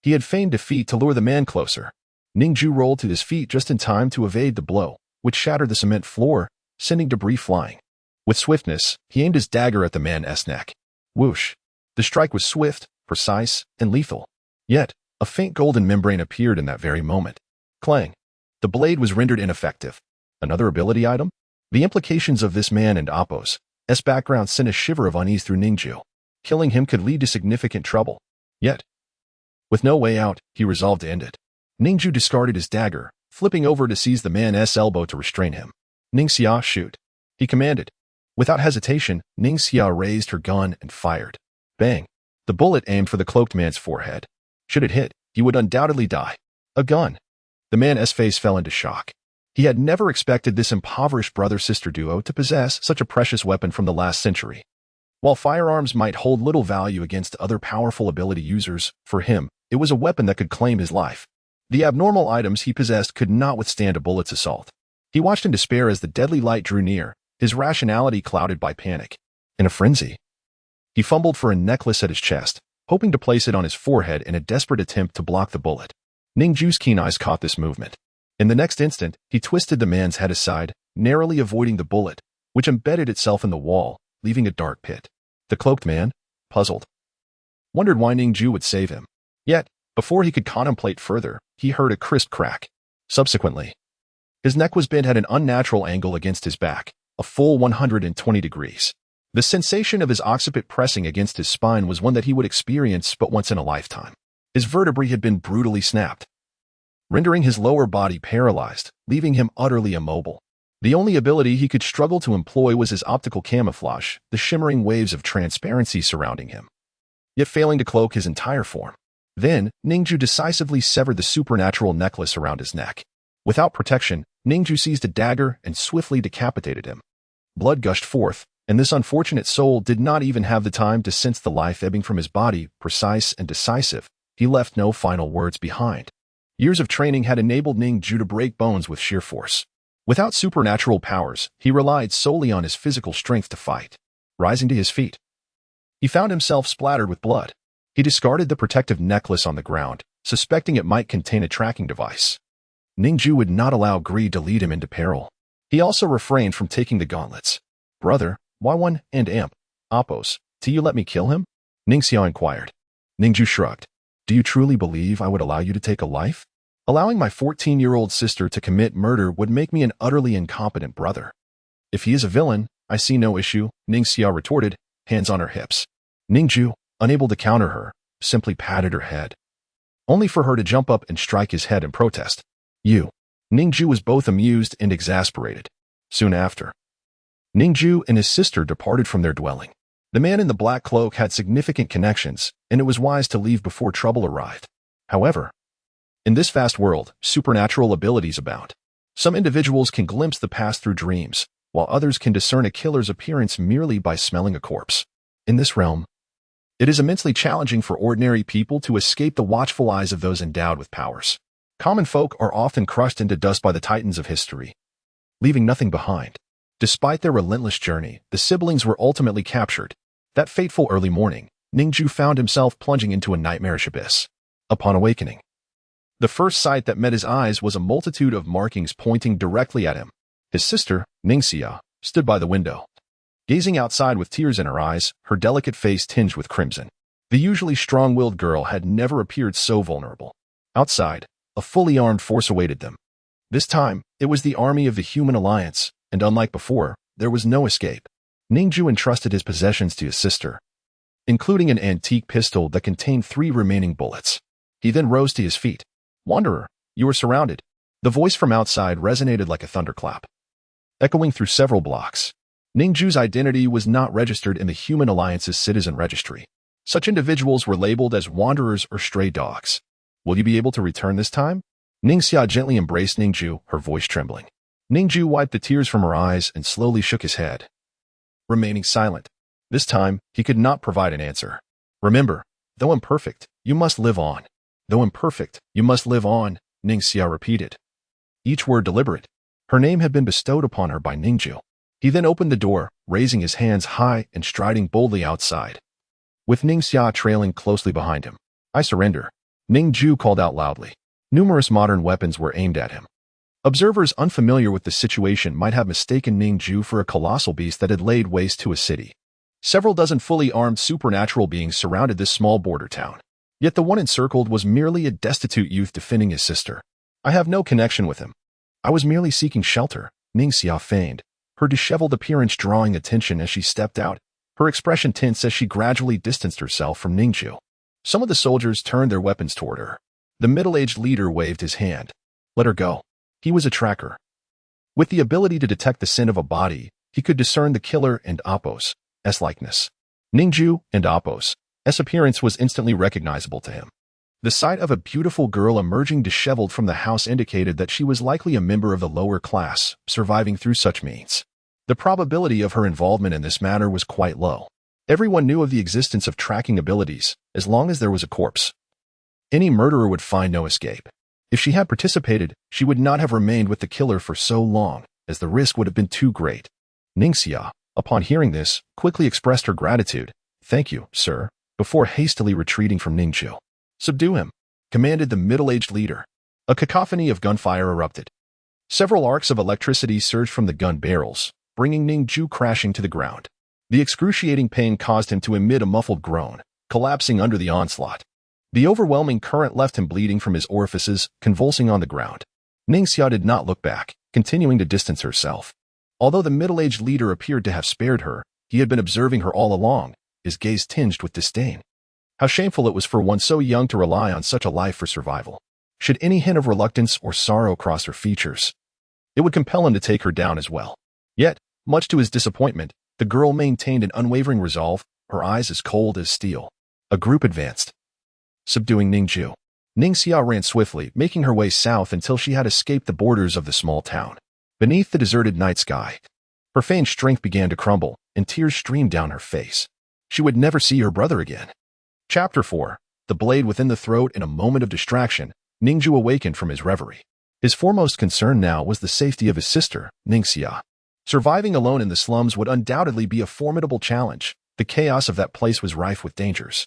He had feigned defeat to lure the man closer. Ning Jue rolled to his feet just in time to evade the blow, which shattered the cement floor, sending debris flying. With swiftness, he aimed his dagger at the man's neck. Whoosh! The strike was swift, precise, and lethal. Yet, a faint golden membrane appeared in that very moment. Clang! The blade was rendered ineffective. Another ability item? The implications of this man and Appo's background sent a shiver of unease through Ning Jue. Killing him could lead to significant trouble. Yet, with no way out, he resolved to end it. Ning Jue discarded his dagger, flipping over to seize the man's elbow to restrain him. "Ning Xia, shoot," he commanded. Without hesitation, Ning Xia raised her gun and fired. Bang! The bullet aimed for the cloaked man's forehead. Should it hit, he would undoubtedly die. A gun! The man's face fell into shock. He had never expected this impoverished brother-sister duo to possess such a precious weapon from the last century. While firearms might hold little value against other powerful ability users, for him, it was a weapon that could claim his life. The abnormal items he possessed could not withstand a bullet's assault. He watched in despair as the deadly light drew near, his rationality clouded by panic. In a frenzy, he fumbled for a necklace at his chest, hoping to place it on his forehead in a desperate attempt to block the bullet. Ning Jue's keen eyes caught this movement. In the next instant, he twisted the man's head aside, narrowly avoiding the bullet, which embedded itself in the wall, leaving a dark pit. The cloaked man, puzzled, wondered why Ning Jue would save him. Yet, before he could contemplate further, he heard a crisp crack. Subsequently, his neck was bent at an unnatural angle against his back, a full 120 degrees. The sensation of his occiput pressing against his spine was one that he would experience but once in a lifetime. His vertebrae had been brutally snapped, rendering his lower body paralyzed, leaving him utterly immobile. The only ability he could struggle to employ was his optical camouflage, the shimmering waves of transparency surrounding him, yet failing to cloak his entire form. Then, Ning Jue decisively severed the supernatural necklace around his neck. Without protection, Ning Jue seized a dagger and swiftly decapitated him. Blood gushed forth, and this unfortunate soul did not even have the time to sense the life ebbing from his body. Precise and decisive, he left no final words behind. Years of training had enabled Ning Jue to break bones with sheer force. Without supernatural powers, he relied solely on his physical strength to fight. Rising to his feet, he found himself splattered with blood. He discarded the protective necklace on the ground, suspecting it might contain a tracking device. Ning Jue would not allow greed to lead him into peril. He also refrained from taking the gauntlets. "Brother, why one and Appo's? Do you let me kill him?" Ning Xia inquired. Ning Jue shrugged. "Do you truly believe I would allow you to take a life? Allowing my 14-year-old sister to commit murder would make me an utterly incompetent brother." "If he is a villain, I see no issue," Ning Xia retorted, hands on her hips. Ning Jue, unable to counter her, simply patted her head, only for her to jump up and strike his head in protest. "You." Ning Jue was both amused and exasperated. Soon after, Ning Jue and his sister departed from their dwelling. The man in the black cloak had significant connections, and it was wise to leave before trouble arrived. However, in this vast world, supernatural abilities abound. Some individuals can glimpse the past through dreams, while others can discern a killer's appearance merely by smelling a corpse. In this realm, it is immensely challenging for ordinary people to escape the watchful eyes of those endowed with powers. Common folk are often crushed into dust by the titans of history, leaving nothing behind. Despite their relentless journey, the siblings were ultimately captured. That fateful early morning, Ning Jue found himself plunging into a nightmarish abyss. Upon awakening, the first sight that met his eyes was a multitude of markings pointing directly at him. His sister, Ning Jue, stood by the window, gazing outside with tears in her eyes, her delicate face tinged with crimson. The usually strong-willed girl had never appeared so vulnerable. Outside, a fully armed force awaited them. This time, it was the army of the Human Alliance, and unlike before, there was no escape. Ning Jue entrusted his possessions to his sister, including an antique pistol that contained 3 remaining bullets. He then rose to his feet. "Wanderer, you are surrounded." The voice from outside resonated like a thunderclap, echoing through several blocks. Ning Jue's identity was not registered in the Human Alliance's citizen registry. Such individuals were labeled as wanderers or stray dogs. "Will you be able to return this time?" Ning Jue gently embraced Ning Jue, her voice trembling. Ning Jue wiped the tears from her eyes and slowly shook his head, remaining silent. This time, he could not provide an answer. "Remember, though imperfect, you must live on. Though imperfect, you must live on," Ning Jue repeated, each word deliberate. Her name had been bestowed upon her by Ning Jue. He then opened the door, raising his hands high and striding boldly outside, with Ning Jue trailing closely behind him. "I surrender," Ning Jue called out loudly. Numerous modern weapons were aimed at him. Observers unfamiliar with the situation might have mistaken Ning Jue for a colossal beast that had laid waste to a city. Several dozen fully armed supernatural beings surrounded this small border town. Yet the one encircled was merely a destitute youth defending his sister. "I have no connection with him. I was merely seeking shelter," Ning Jue feigned, her disheveled appearance drawing attention as she stepped out, her expression tense as she gradually distanced herself from Ning Jue. Some of the soldiers turned their weapons toward her. The middle-aged leader waved his hand. "Let her go." He was a tracker. With the ability to detect the scent of a body, he could discern the killer and Apos' likeness. Ning Jue and Apos' appearance was instantly recognizable to him. The sight of a beautiful girl emerging disheveled from the house indicated that she was likely a member of the lower class, surviving through such means. The probability of her involvement in this matter was quite low. Everyone knew of the existence of tracking abilities, as long as there was a corpse. Any murderer would find no escape. If she had participated, she would not have remained with the killer for so long, as the risk would have been too great. Ning Jue, upon hearing this, quickly expressed her gratitude. "Thank you, sir," before hastily retreating from Ning Jue. "Subdue him," commanded the middle-aged leader. A cacophony of gunfire erupted. Several arcs of electricity surged from the gun barrels, bringing Ning Jue crashing to the ground. The excruciating pain caused him to emit a muffled groan, collapsing under the onslaught. The overwhelming current left him bleeding from his orifices, convulsing on the ground. Ning Jue did not look back, continuing to distance herself. Although the middle-aged leader appeared to have spared her, he had been observing her all along, his gaze tinged with disdain. How shameful it was for one so young to rely on such a life for survival. Should any hint of reluctance or sorrow cross her features, it would compel him to take her down as well. Yet, much to his disappointment, the girl maintained an unwavering resolve, her eyes as cold as steel. A group advanced, subduing Ning Jue. Ning Jue ran swiftly, making her way south until she had escaped the borders of the small town. Beneath the deserted night sky, her feigned strength began to crumble, and tears streamed down her face. She would never see her brother again. Chapter 4. The blade within the throat. In a moment of distraction, Ning Jue awakened from his reverie. His foremost concern now was the safety of his sister, Ning Jue. Surviving alone in the slums would undoubtedly be a formidable challenge. The chaos of that place was rife with dangers,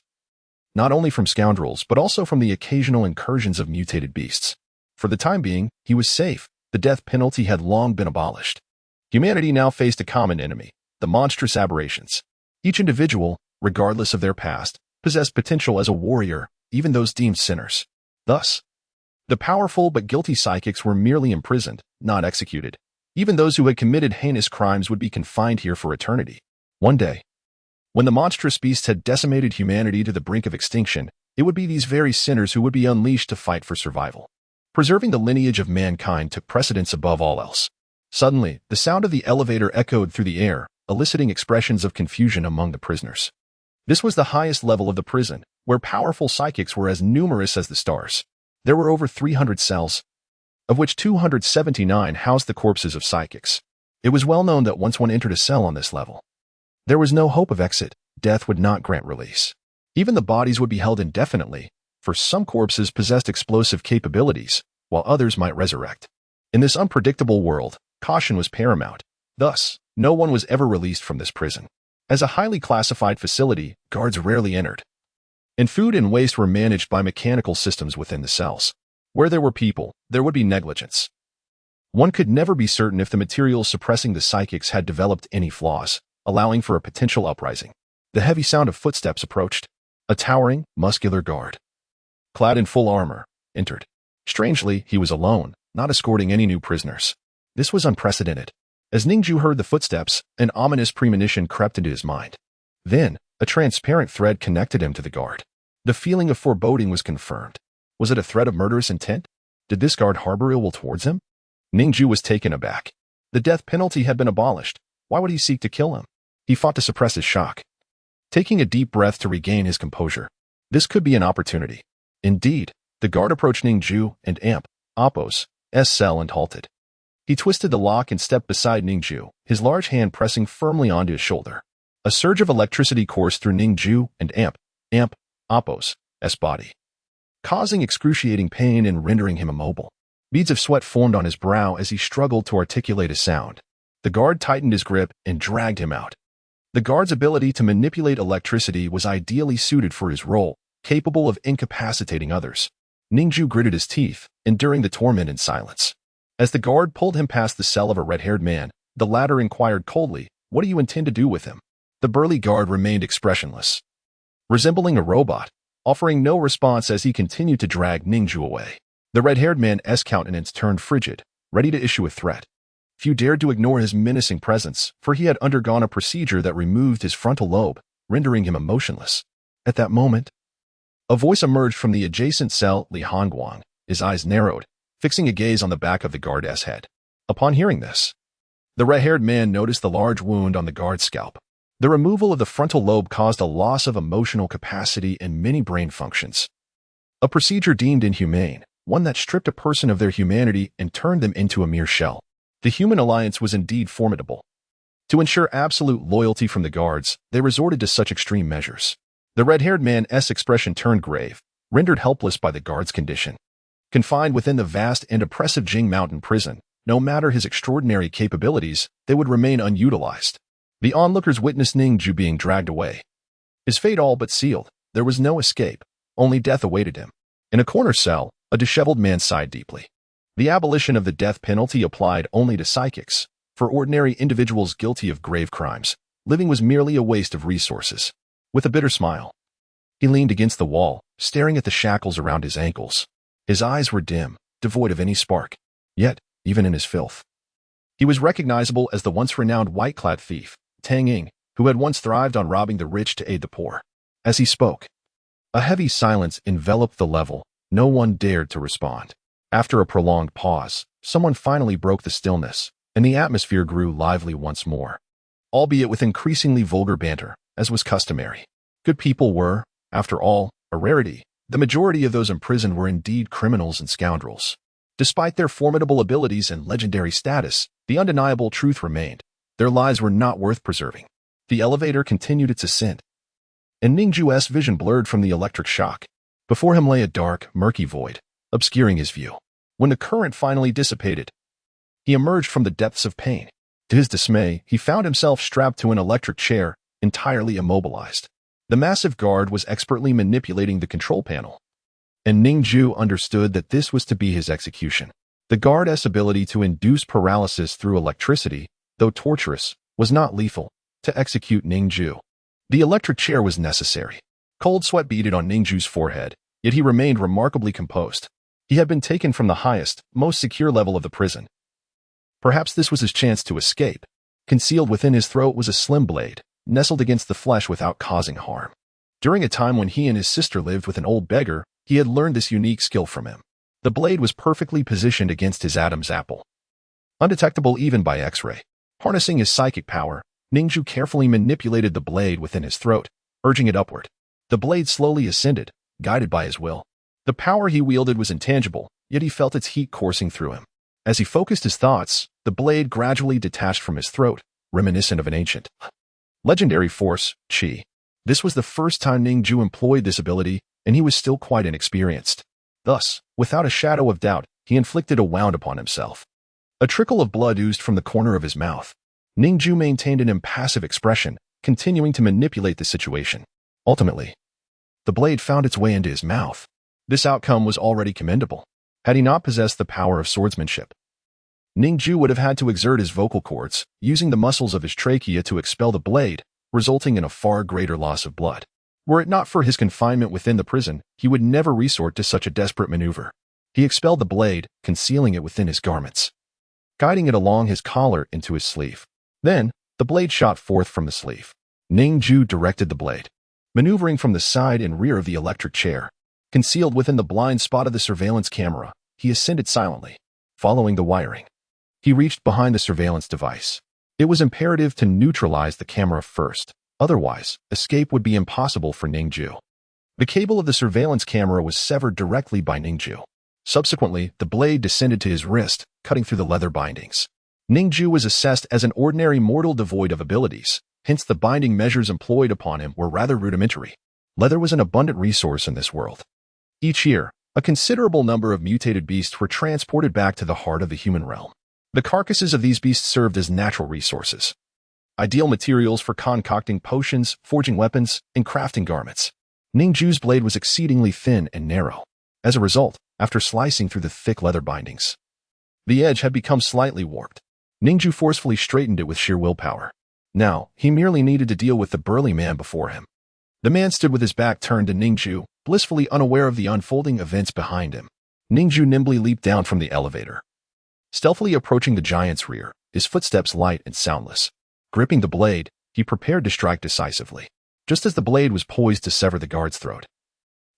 not only from scoundrels but also from the occasional incursions of mutated beasts. For the time being, he was safe. The death penalty had long been abolished. Humanity now faced a common enemy, the monstrous aberrations. Each individual, regardless of their past, possessed potential as a warrior, even those deemed sinners. Thus, the powerful but guilty psychics were merely imprisoned, not executed. Even those who had committed heinous crimes would be confined here for eternity. One day, when the monstrous beasts had decimated humanity to the brink of extinction, it would be these very sinners who would be unleashed to fight for survival. Preserving the lineage of mankind took precedence above all else. Suddenly, the sound of the elevator echoed through the air, eliciting expressions of confusion among the prisoners. This was the highest level of the prison, where powerful psychics were as numerous as the stars. There were over 300 cells, of which 279 housed the corpses of psychics. It was well known that once one entered a cell on this level, there was no hope of exit. Death would not grant release. Even the bodies would be held indefinitely, for some corpses possessed explosive capabilities, while others might resurrect. In this unpredictable world, caution was paramount. Thus, no one was ever released from this prison. As a highly classified facility, guards rarely entered, and food and waste were managed by mechanical systems within the cells. Where there were people, there would be negligence. One could never be certain if the materials suppressing the psychics had developed any flaws, allowing for a potential uprising. The heavy sound of footsteps approached. A towering, muscular guard, clad in full armor, entered. Strangely, he was alone, not escorting any new prisoners. This was unprecedented. As Ning Jue heard the footsteps, an ominous premonition crept into his mind. Then, a transparent thread connected him to the guard. The feeling of foreboding was confirmed. Was it a threat of murderous intent? Did this guard harbor ill will towards him? Ning Jue was taken aback. The death penalty had been abolished. Why would he seek to kill him? He fought to suppress his shock, taking a deep breath to regain his composure. This could be an opportunity. Indeed, the guard approached Ning Jue and Apos' cell and halted. He twisted the lock and stepped beside Ning Jue, his large hand pressing firmly onto his shoulder. A surge of electricity coursed through Ning Jue and Apos' body, causing excruciating pain and rendering him immobile. Beads of sweat formed on his brow as he struggled to articulate a sound. The guard tightened his grip and dragged him out. The guard's ability to manipulate electricity was ideally suited for his role, capable of incapacitating others. Ning Jue gritted his teeth, enduring the torment in silence. As the guard pulled him past the cell of a red-haired man, the latter inquired coldly, "What do you intend to do with him?" The burly guard remained expressionless, resembling a robot, offering no response as he continued to drag Ning Jue away. The red-haired man's countenance turned frigid, ready to issue a threat. Few dared to ignore his menacing presence, for he had undergone a procedure that removed his frontal lobe, rendering him emotionless. At that moment, a voice emerged from the adjacent cell. Li Hongguang, his eyes narrowed, fixing a gaze on the back of the guard's head. Upon hearing this, the red-haired man noticed the large wound on the guard's scalp. The removal of the frontal lobe caused a loss of emotional capacity and many brain functions. A procedure deemed inhumane, one that stripped a person of their humanity and turned them into a mere shell. The human alliance was indeed formidable. To ensure absolute loyalty from the guards, they resorted to such extreme measures. The red-haired man's expression turned grave, rendered helpless by the guard's condition. Confined within the vast and oppressive Jing Mountain prison, no matter his extraordinary capabilities, they would remain unutilized. The onlookers witnessed Ning Jue being dragged away. His fate all but sealed. There was no escape. Only death awaited him. In a corner cell, a disheveled man sighed deeply. The abolition of the death penalty applied only to psychics. For ordinary individuals guilty of grave crimes, living was merely a waste of resources. With a bitter smile, he leaned against the wall, staring at the shackles around his ankles. His eyes were dim, devoid of any spark. Yet, even in his filth, he was recognizable as the once renowned white-clad thief, Tang Ying, who had once thrived on robbing the rich to aid the poor. As he spoke, a heavy silence enveloped the level. No one dared to respond. After a prolonged pause, someone finally broke the stillness, and the atmosphere grew lively once more, albeit with increasingly vulgar banter, as was customary. Good people were, after all, a rarity. The majority of those imprisoned were indeed criminals and scoundrels. Despite their formidable abilities and legendary status, the undeniable truth remained. Their lives were not worth preserving. The elevator continued its ascent, and Ning Jue's vision blurred from the electric shock. Before him lay a dark, murky void, obscuring his view. When the current finally dissipated, he emerged from the depths of pain. To his dismay, he found himself strapped to an electric chair, entirely immobilized. The massive guard was expertly manipulating the control panel, and Ning Jue understood that this was to be his execution. The guard's ability to induce paralysis through electricity, though torturous, was not lethal. To execute Ning Jue, the electric chair was necessary. Cold sweat beaded on Ning Jue's forehead, yet he remained remarkably composed. He had been taken from the highest, most secure level of the prison. Perhaps this was his chance to escape. Concealed within his throat was a slim blade, nestled against the flesh without causing harm. During a time when he and his sister lived with an old beggar, he had learned this unique skill from him. The blade was perfectly positioned against his Adam's apple, undetectable even by X-ray. Harnessing his psychic power, Ning Jue carefully manipulated the blade within his throat, urging it upward. The blade slowly ascended, guided by his will. The power he wielded was intangible, yet he felt its heat coursing through him. As he focused his thoughts, the blade gradually detached from his throat, reminiscent of an ancient, legendary force, Qi. This was the first time Ning Jue employed this ability, and he was still quite inexperienced. Thus, without a shadow of doubt, he inflicted a wound upon himself. A trickle of blood oozed from the corner of his mouth. Ning Jue maintained an impassive expression, continuing to manipulate the situation. Ultimately, the blade found its way into his mouth. This outcome was already commendable. Had he not possessed the power of swordsmanship, Ning Jue would have had to exert his vocal cords, using the muscles of his trachea to expel the blade, resulting in a far greater loss of blood. Were it not for his confinement within the prison, he would never resort to such a desperate maneuver. He expelled the blade, concealing it within his garments, guiding it along his collar into his sleeve. Then, the blade shot forth from the sleeve. Ning Jue directed the blade, maneuvering from the side and rear of the electric chair. Concealed within the blind spot of the surveillance camera, he ascended silently, following the wiring. He reached behind the surveillance device. It was imperative to neutralize the camera first, otherwise, escape would be impossible for Ning Jue. The cable of the surveillance camera was severed directly by Ning Jue. Subsequently, the blade descended to his wrist, cutting through the leather bindings. Ning Jue was assessed as an ordinary mortal devoid of abilities, hence the binding measures employed upon him were rather rudimentary. Leather was an abundant resource in this world. Each year, a considerable number of mutated beasts were transported back to the heart of the human realm. The carcasses of these beasts served as natural resources, ideal materials for concocting potions, forging weapons, and crafting garments. Ning Jue's blade was exceedingly thin and narrow. As a result, after slicing through the thick leather bindings, the edge had become slightly warped. Ning Jue forcefully straightened it with sheer willpower. Now, he merely needed to deal with the burly man before him. The man stood with his back turned to Ning Jue, blissfully unaware of the unfolding events behind him. Ning Jue nimbly leaped down from the elevator, stealthily approaching the giant's rear, his footsteps light and soundless. Gripping the blade, he prepared to strike decisively. Just as the blade was poised to sever the guard's throat,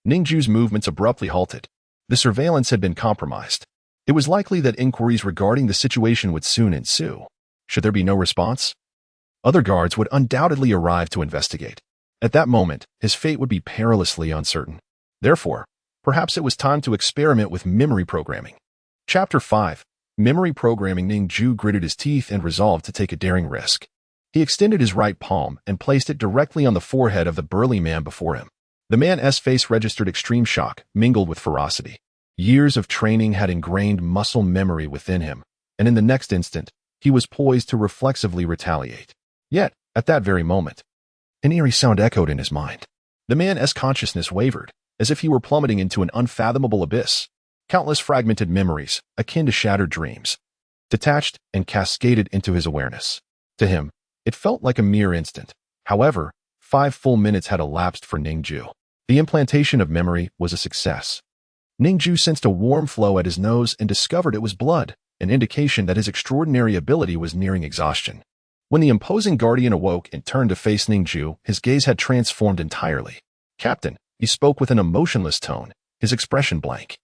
Ning Jue's movements abruptly halted. The surveillance had been compromised. It was likely that inquiries regarding the situation would soon ensue. Should there be no response, other guards would undoubtedly arrive to investigate. At that moment, his fate would be perilously uncertain. Therefore, perhaps it was time to experiment with memory programming. Chapter 5. Memory Programming. Ning Jue gritted his teeth and resolved to take a daring risk. He extended his right palm and placed it directly on the forehead of the burly man before him. The man's face registered extreme shock, mingled with ferocity. Years of training had ingrained muscle memory within him, and in the next instant, he was poised to reflexively retaliate. Yet, at that very moment, an eerie sound echoed in his mind. The man's consciousness wavered, as if he were plummeting into an unfathomable abyss. Countless fragmented memories, akin to shattered dreams, detached and cascaded into his awareness. To him, it felt like a mere instant. However, 5 full minutes had elapsed for Ning Jue. The implantation of memory was a success. Ning Jue sensed a warm flow at his nose and discovered it was blood, an indication that his extraordinary ability was nearing exhaustion. When the imposing guardian awoke and turned to face Ning Jue, his gaze had transformed entirely. "Captain," he spoke with an emotionless tone, his expression blank.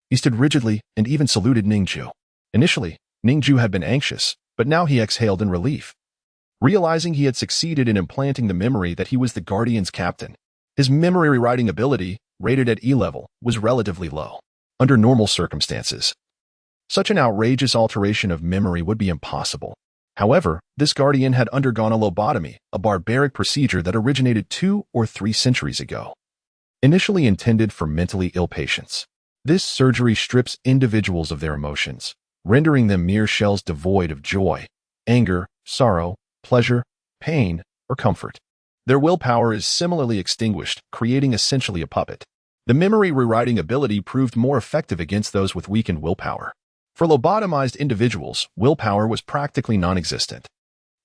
He stood rigidly and even saluted Ning Jue. Initially, Ning Jue had been anxious, but now he exhaled in relief. Realizing he had succeeded in implanting the memory that he was the Guardian's captain, his memory rewriting ability, rated at E level, was relatively low. Under normal circumstances, such an outrageous alteration of memory would be impossible. However, this Guardian had undergone a lobotomy, a barbaric procedure that originated 2 or 3 centuries ago. Initially intended for mentally ill patients, this surgery strips individuals of their emotions, rendering them mere shells devoid of joy, anger, sorrow, pleasure, pain, or comfort. Their willpower is similarly extinguished, creating essentially a puppet. The memory rewriting ability proved more effective against those with weakened willpower. For lobotomized individuals, willpower was practically non-existent.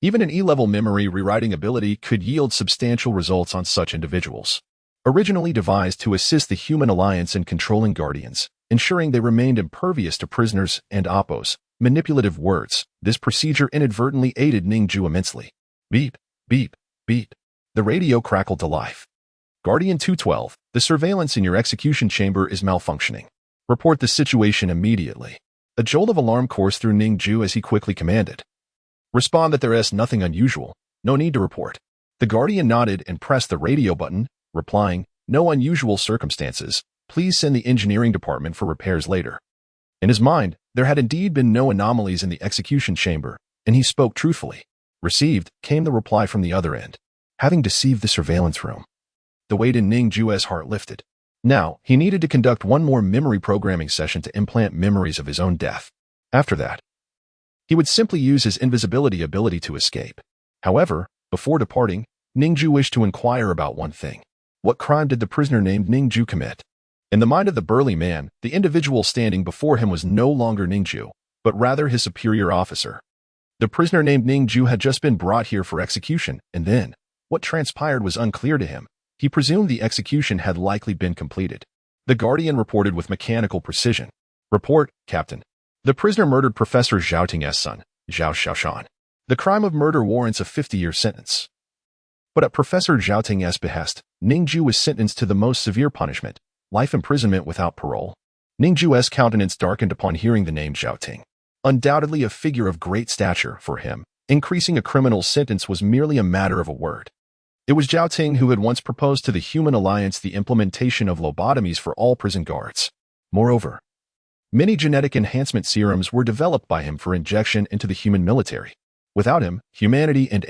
Even an E-level memory rewriting ability could yield substantial results on such individuals. Originally devised to assist the human alliance in controlling guardians, ensuring they remained impervious to prisoners and oppos, manipulative words, this procedure inadvertently aided Ning Jue immensely. Beep, beep, beep. The radio crackled to life. Guardian 212, the surveillance in your execution chamber is malfunctioning. Report the situation immediately. A jolt of alarm coursed through Ning Jue as he quickly commanded. Respond that there is nothing unusual. No need to report. The Guardian nodded and pressed the radio button, replying, no unusual circumstances. Please send the engineering department for repairs later. In his mind, there had indeed been no anomalies in the execution chamber, and he spoke truthfully. Received, came the reply from the other end. Having deceived the surveillance room. The weight in Ning Jue's heart lifted. Now, he needed to conduct one more memory programming session to implant memories of his own death. After that, he would simply use his invisibility ability to escape. However, before departing, Ning Jue wished to inquire about one thing. What crime did the prisoner named Ning Jue commit? In the mind of the burly man, the individual standing before him was no longer Ning Jue, but rather his superior officer. The prisoner named Ning Jue had just been brought here for execution, and then, what transpired was unclear to him. He presumed the execution had likely been completed. The Guardian reported with mechanical precision. Report, Captain. The prisoner murdered Professor Zhao Ting's son, Zhao Xiaoshan. The crime of murder warrants a 50-year sentence. But at Professor Zhao Ting's behest, Ning Jue was sentenced to the most severe punishment, life imprisonment without parole. Ning Jue's countenance darkened upon hearing the name Zhao Ting. Undoubtedly a figure of great stature for him, increasing a criminal's sentence was merely a matter of a word. It was Zhao Ting who had once proposed to the Human Alliance the implementation of lobotomies for all prison guards. Moreover, many genetic enhancement serums were developed by him for injection into the human military. Without him, humanity and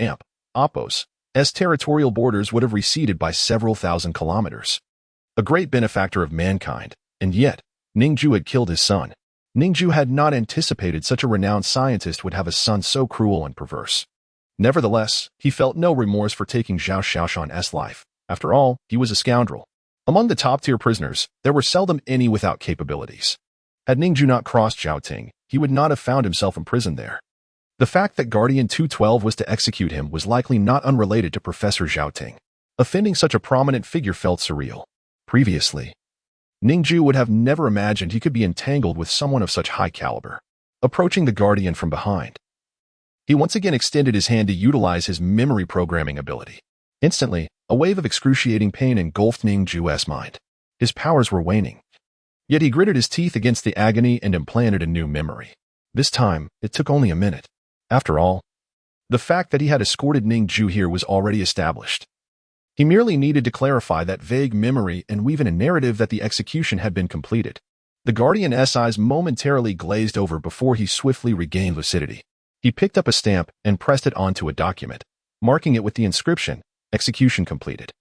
Oppos' territorial borders would have receded by several thousand kilometers. A great benefactor of mankind, and yet, Ning Jue had killed his son. Ning Jue had not anticipated such a renowned scientist would have a son so cruel and perverse. Nevertheless, he felt no remorse for taking Zhao Xiaoshan's life. After all, he was a scoundrel. Among the top-tier prisoners, there were seldom any without capabilities. Had Ning Jue not crossed Zhao Ting, he would not have found himself imprisoned there. The fact that Guardian 212 was to execute him was likely not unrelated to Professor Zhao Ting. Offending such a prominent figure felt surreal. Previously, Ning Jue would have never imagined he could be entangled with someone of such high caliber. Approaching the Guardian from behind, he once again extended his hand to utilize his memory programming ability. Instantly, a wave of excruciating pain engulfed Ning Jue's mind. His powers were waning. Yet he gritted his teeth against the agony and implanted a new memory. This time, it took only a minute. After all, the fact that he had escorted Ning Jue here was already established. He merely needed to clarify that vague memory and weave in a narrative that the execution had been completed. The Guardian's eyes momentarily glazed over before he swiftly regained lucidity. He picked up a stamp and pressed it onto a document, marking it with the inscription, "Execution completed."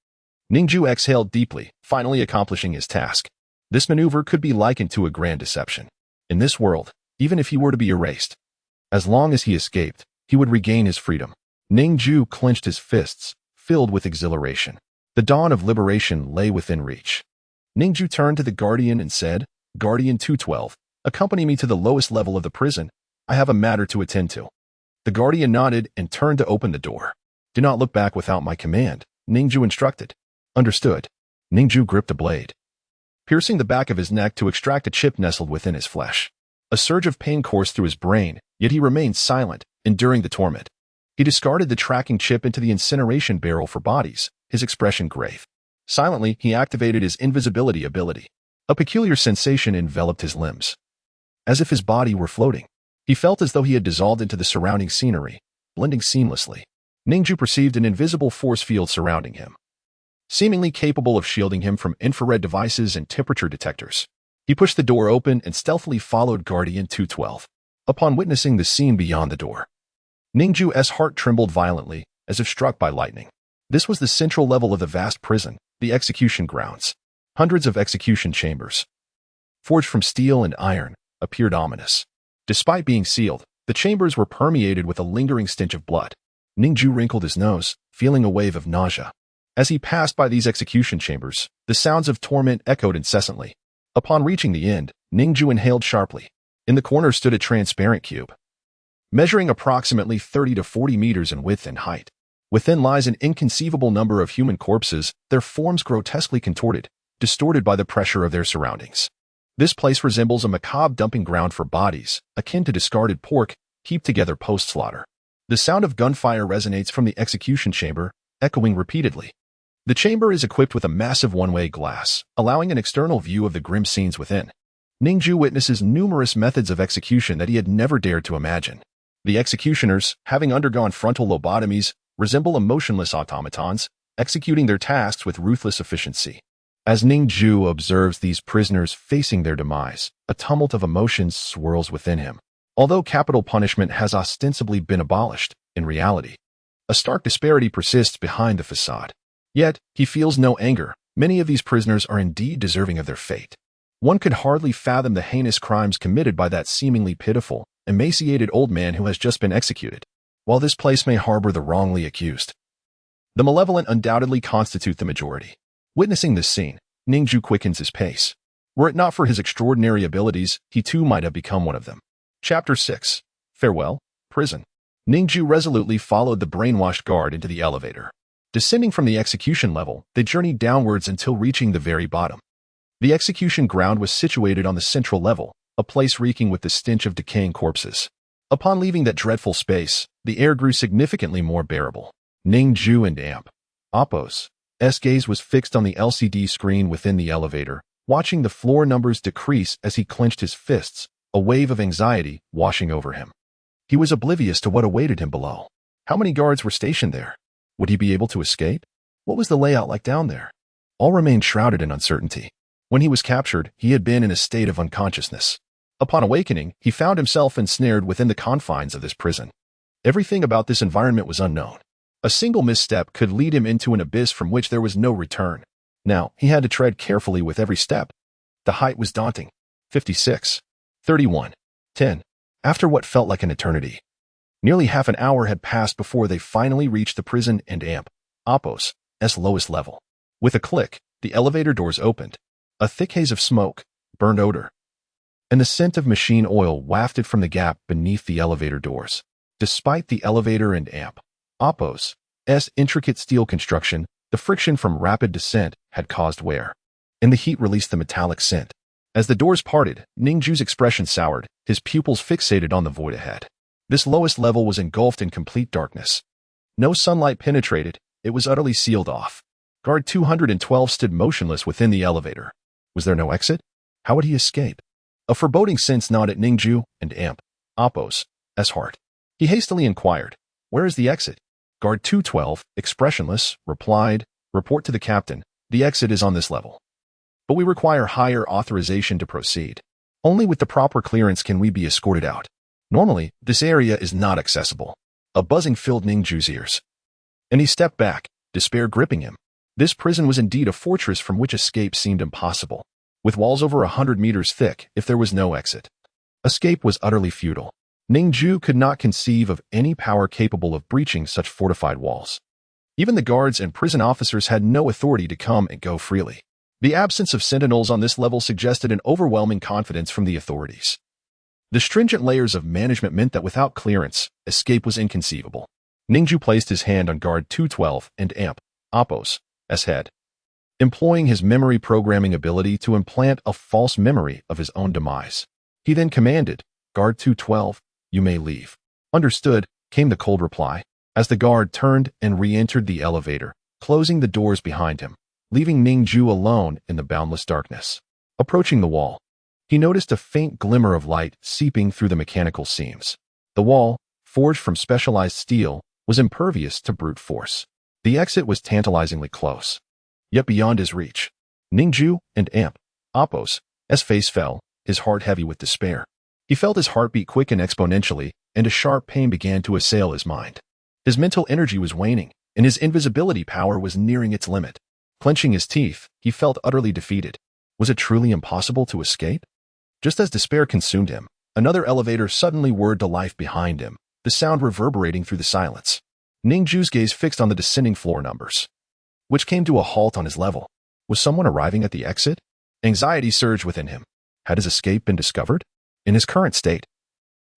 Ning Jue exhaled deeply, finally accomplishing his task. This maneuver could be likened to a grand deception. In this world, even if he were to be erased, as long as he escaped, he would regain his freedom. Ning Jue clenched his fists, filled with exhilaration. The dawn of liberation lay within reach. Ning Jue turned to the Guardian and said, "Guardian 212, accompany me to the lowest level of the prison. I have a matter to attend to." The Guardian nodded and turned to open the door. "Do not look back without my command," Ning Jue instructed. "Understood." Ning Jue gripped a blade, piercing the back of his neck to extract a chip nestled within his flesh. A surge of pain coursed through his brain, yet he remained silent, enduring the torment. He discarded the tracking chip into the incineration barrel for bodies, his expression grave. Silently, he activated his invisibility ability. A peculiar sensation enveloped his limbs, as if his body were floating. He felt as though he had dissolved into the surrounding scenery, blending seamlessly. Ning Jue perceived an invisible force field surrounding him, seemingly capable of shielding him from infrared devices and temperature detectors. He pushed the door open and stealthily followed Guardian 212. Upon witnessing the scene beyond the door, Ning Jue's heart trembled violently, as if struck by lightning. This was the central level of the vast prison, the execution grounds. Hundreds of execution chambers, forged from steel and iron, appeared ominous. Despite being sealed, the chambers were permeated with a lingering stench of blood. Ning Jue wrinkled his nose, feeling a wave of nausea. As he passed by these execution chambers, the sounds of torment echoed incessantly. Upon reaching the end, Ning Jue inhaled sharply. In the corner stood a transparent cube, measuring approximately 30 to 40 meters in width and height. Within lies an inconceivable number of human corpses, their forms grotesquely contorted, distorted by the pressure of their surroundings. This place resembles a macabre dumping ground for bodies, akin to discarded pork, heaped together post-slaughter. The sound of gunfire resonates from the execution chamber, echoing repeatedly. The chamber is equipped with a massive one-way glass, allowing an external view of the grim scenes within. Ning Jue witnesses numerous methods of execution that he had never dared to imagine. The executioners, having undergone frontal lobotomies, resemble emotionless automatons, executing their tasks with ruthless efficiency. As Ning Jue observes these prisoners facing their demise, a tumult of emotions swirls within him. Although capital punishment has ostensibly been abolished, in reality, a stark disparity persists behind the facade. Yet, he feels no anger, Many of these prisoners are indeed deserving of their fate. One could hardly fathom the heinous crimes committed by that seemingly pitiful, emaciated old man who has just been executed. While this place may harbor the wrongly accused, the malevolent undoubtedly constitute the majority. Witnessing this scene, Ning Jue quickens his pace. Were it not for his extraordinary abilities, he too might have become one of them. Chapter 6. Farewell, Prison. Ning Jue resolutely followed the brainwashed guard into the elevator. Descending from the execution level, they journeyed downwards until reaching the very bottom. The execution ground was situated on the central level, a place reeking with the stench of decaying corpses. Upon leaving that dreadful space, the air grew significantly more bearable. Ning Jue and Amp. Appo's gaze was fixed on the LCD screen within the elevator, watching the floor numbers decrease as he clenched his fists, a wave of anxiety washing over him. He was oblivious to what awaited him below. How many guards were stationed there? Would he be able to escape? What was the layout like down there? All remained shrouded in uncertainty. When he was captured, he had been in a state of unconsciousness. Upon awakening, he found himself ensnared within the confines of this prison. Everything about this environment was unknown. A single misstep could lead him into an abyss from which there was no return. Now, he had to tread carefully with every step. The height was daunting. 56. 31. 10. After what felt like an eternity. Nearly half an hour had passed before they finally reached the prison and Appo's lowest level. With a click, the elevator doors opened. A thick haze of smoke, burned odor, and the scent of machine oil wafted from the gap beneath the elevator doors. Despite the elevator and Appo's intricate steel construction, the friction from rapid descent had caused wear, and the heat released the metallic scent. As the doors parted, Ning Jue's expression soured, his pupils fixated on the void ahead. This lowest level was engulfed in complete darkness. No sunlight penetrated, it was utterly sealed off. Guard 212 stood motionless within the elevator. Was there no exit? How would he escape? A foreboding sense gnawed at Ning Jue and Appo's heart. He hastily inquired, "Where is the exit?" Guard 212, expressionless, replied, "Report to the captain. The exit is on this level. But we require higher authorization to proceed. Only with the proper clearance can we be escorted out. Normally, this area is not accessible." A buzzing filled Ning Jue's ears, and he stepped back, despair gripping him. This prison was indeed a fortress from which escape seemed impossible. With walls over 100 meters thick, if there was no exit, escape was utterly futile. Ning Jue could not conceive of any power capable of breaching such fortified walls. Even the guards and prison officers had no authority to come and go freely. The absence of sentinels on this level suggested an overwhelming confidence from the authorities. The stringent layers of management meant that without clearance, escape was inconceivable. Ning Jue placed his hand on guard 212 and Appo's head, employing his memory programming ability to implant a false memory of his own demise. He then commanded, "Guard 212, you may leave." "Understood," came the cold reply, as the guard turned and re-entered the elevator, closing the doors behind him, leaving Ning Jue alone in the boundless darkness. Approaching the wall, he noticed a faint glimmer of light seeping through the mechanical seams. The wall, forged from specialized steel, was impervious to brute force. The exit was tantalizingly close, yet beyond his reach. Ning Jue and Appo's face fell, his heart heavy with despair. He felt his heartbeat quicken exponentially, and a sharp pain began to assail his mind. His mental energy was waning, and his invisibility power was nearing its limit. Clenching his teeth, he felt utterly defeated. Was it truly impossible to escape? Just as despair consumed him, another elevator suddenly whirred to life behind him, the sound reverberating through the silence. Ning Jue's gaze fixed on the descending floor numbers, which came to a halt on his level. Was someone arriving at the exit? Anxiety surged within him. Had his escape been discovered? In his current state,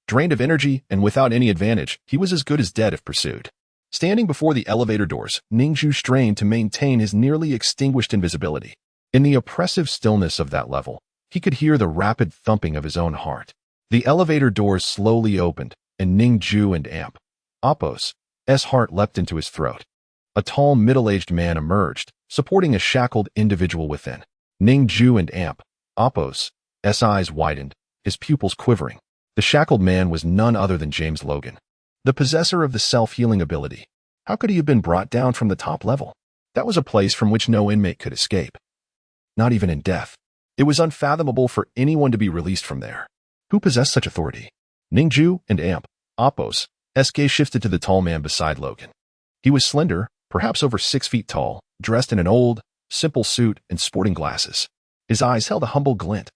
drained of energy and without any advantage, he was as good as dead if pursued. Standing before the elevator doors, Ning Jue strained to maintain his nearly extinguished invisibility. In the oppressive stillness of that level, he could hear the rapid thumping of his own heart. The elevator doors slowly opened, and Ning Jue and Appo's heart leapt into his throat. A tall, middle-aged man emerged, supporting a shackled individual within. Ning Jue and Appo's eyes widened, his pupils quivering. The shackled man was none other than James Logan, the possessor of the self-healing ability. How could he have been brought down from the top level? That was a place from which no inmate could escape. Not even in death. It was unfathomable for anyone to be released from there. Who possessed such authority? Ning Jue and Appo's gaze shifted to the tall man beside Logan. He was slender, perhaps over 6 feet tall, dressed in an old, simple suit, and sporting glasses. His eyes held a humble glint,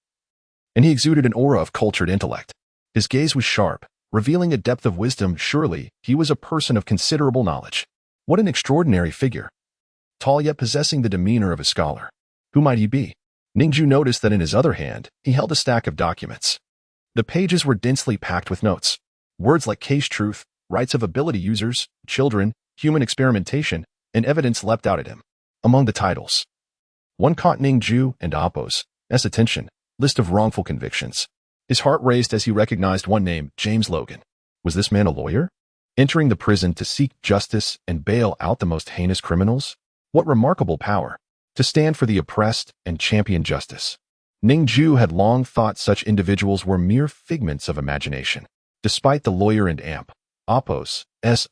and he exuded an aura of cultured intellect. His gaze was sharp, revealing a depth of wisdom. Surely, he was a person of considerable knowledge. What an extraordinary figure! Tall yet possessing the demeanor of a scholar. Who might he be? Ning Jue noticed that in his other hand, he held a stack of documents. The pages were densely packed with notes. Words like case truth, rights of ability users, children, human experimentation, and evidence leapt out at him. Among the titles, one caught Ning Jue and Appo's attention, list of wrongful convictions. His heart raced as he recognized one name, James Logan. Was this man a lawyer? Entering the prison to seek justice and bail out the most heinous criminals? What remarkable power! To stand for the oppressed and champion justice. Ning Jue had long thought such individuals were mere figments of imagination. Despite the lawyer and Appo's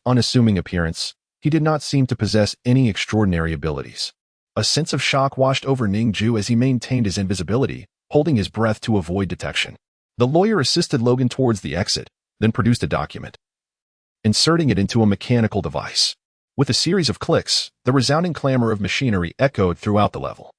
unassuming appearance, he did not seem to possess any extraordinary abilities. A sense of shock washed over Ning Jue as he maintained his invisibility, holding his breath to avoid detection. The lawyer assisted Logan towards the exit, then produced a document, inserting it into a mechanical device. With a series of clicks, the resounding clamor of machinery echoed throughout the level.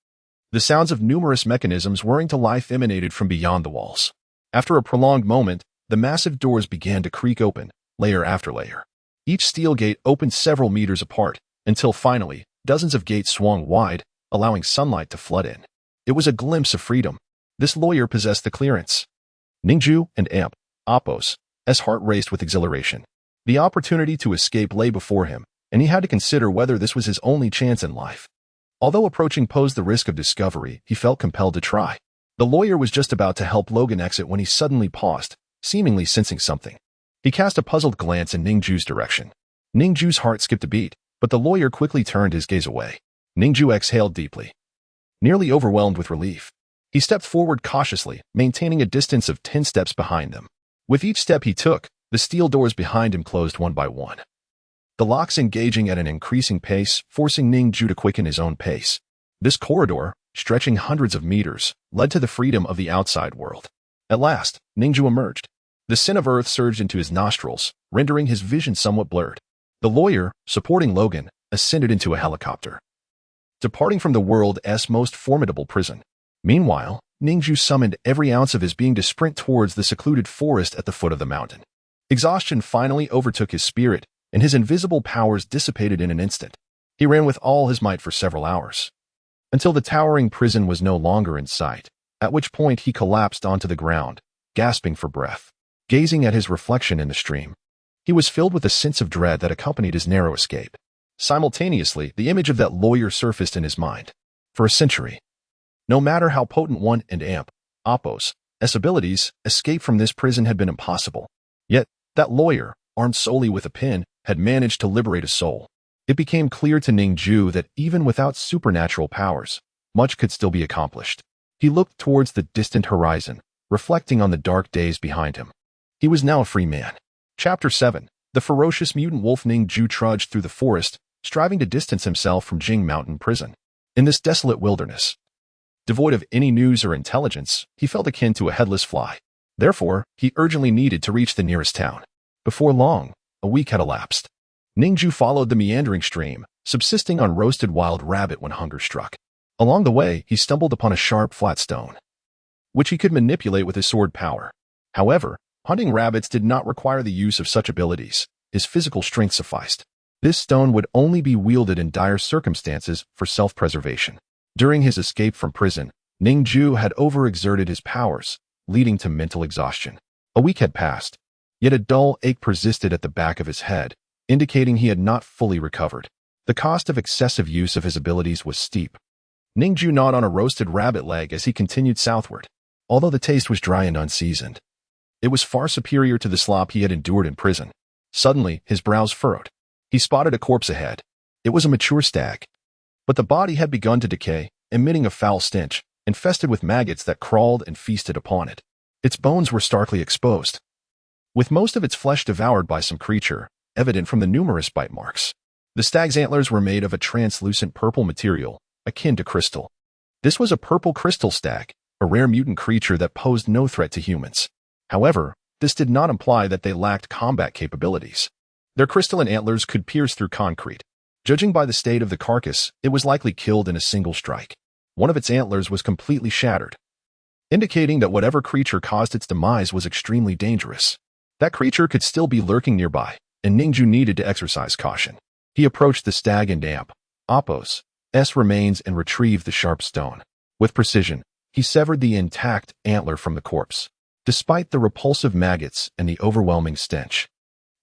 The sounds of numerous mechanisms whirring to life emanated from beyond the walls. After a prolonged moment, the massive doors began to creak open, layer after layer. Each steel gate opened several meters apart, until finally, dozens of gates swung wide, allowing sunlight to flood in. It was a glimpse of freedom. This lawyer possessed the clearance. Ning Jue and Appo's heart raced with exhilaration. The opportunity to escape lay before him, and he had to consider whether this was his only chance in life. Although approaching posed the risk of discovery, he felt compelled to try. The lawyer was just about to help Logan exit when he suddenly paused, seemingly sensing something. He cast a puzzled glance in Ning Jue's direction. Ning Jue's heart skipped a beat, but the lawyer quickly turned his gaze away. Ning Jue exhaled deeply, nearly overwhelmed with relief. He stepped forward cautiously, maintaining a distance of 10 steps behind them. With each step he took, the steel doors behind him closed one by one. The locks engaging at an increasing pace, forcing Ning Jue to quicken his own pace. This corridor, stretching hundreds of meters, led to the freedom of the outside world. At last, Ning Jue emerged. The scent of earth surged into his nostrils, rendering his vision somewhat blurred. The lawyer, supporting Logan, ascended into a helicopter, departing from the world's most formidable prison. Meanwhile, Ning Jue summoned every ounce of his being to sprint towards the secluded forest at the foot of the mountain. Exhaustion finally overtook his spirit, and his invisible powers dissipated in an instant. He ran with all his might for several hours, until the towering prison was no longer in sight, at which point he collapsed onto the ground, gasping for breath. Gazing at his reflection in the stream, he was filled with a sense of dread that accompanied his narrow escape. Simultaneously, the image of that lawyer surfaced in his mind. For a century, no matter how potent one and Appo's abilities, escape from this prison had been impossible. Yet, that lawyer, armed solely with a pen, had managed to liberate a soul. It became clear to Ning Jue that even without supernatural powers, much could still be accomplished. He looked towards the distant horizon, reflecting on the dark days behind him. He was now a free man. Chapter 7. The ferocious mutant wolf Ning Jue trudged through the forest, striving to distance himself from Jing Mountain Prison. In this desolate wilderness, devoid of any news or intelligence, he felt akin to a headless fly. Therefore, he urgently needed to reach the nearest town. Before long, a week had elapsed. Ning Jue followed the meandering stream, subsisting on roasted wild rabbit when hunger struck. Along the way, he stumbled upon a sharp, flat stone, which he could manipulate with his sword power. However, hunting rabbits did not require the use of such abilities. His physical strength sufficed. This stone would only be wielded in dire circumstances for self-preservation. During his escape from prison, Ning Jue had overexerted his powers, leading to mental exhaustion. A week had passed, yet a dull ache persisted at the back of his head, indicating he had not fully recovered. The cost of excessive use of his abilities was steep. Ning Jue gnawed on a roasted rabbit leg as he continued southward. Although the taste was dry and unseasoned, it was far superior to the slop he had endured in prison. Suddenly, his brows furrowed. He spotted a corpse ahead. It was a mature stag, but the body had begun to decay, emitting a foul stench, infested with maggots that crawled and feasted upon it. Its bones were starkly exposed, with most of its flesh devoured by some creature, evident from the numerous bite marks. The stag's antlers were made of a translucent purple material, akin to crystal. This was a purple crystal stag, a rare mutant creature that posed no threat to humans. However, this did not imply that they lacked combat capabilities. Their crystalline antlers could pierce through concrete, Judging by the state of the carcass, it was likely killed in a single strike. One of its antlers was completely shattered, indicating that whatever creature caused its demise was extremely dangerous. That creature could still be lurking nearby, and Ning Jue needed to exercise caution. He approached the stag and awakens' remains and retrieved the sharp stone. With precision, he severed the intact antler from the corpse. Despite the repulsive maggots and the overwhelming stench,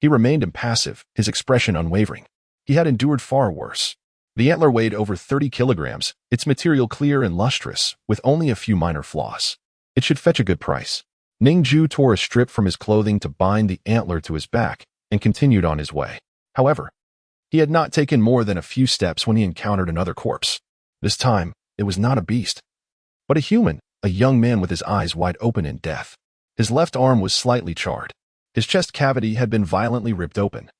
he remained impassive, his expression unwavering. He had endured far worse. The antler weighed over 30 kilograms, its material clear and lustrous, with only a few minor flaws. It should fetch a good price. Ning Jue tore a strip from his clothing to bind the antler to his back and continued on his way. However, he had not taken more than a few steps when he encountered another corpse. This time, it was not a beast, but a human, a young man with his eyes wide open in death. His left arm was slightly charred. His chest cavity had been violently ripped open,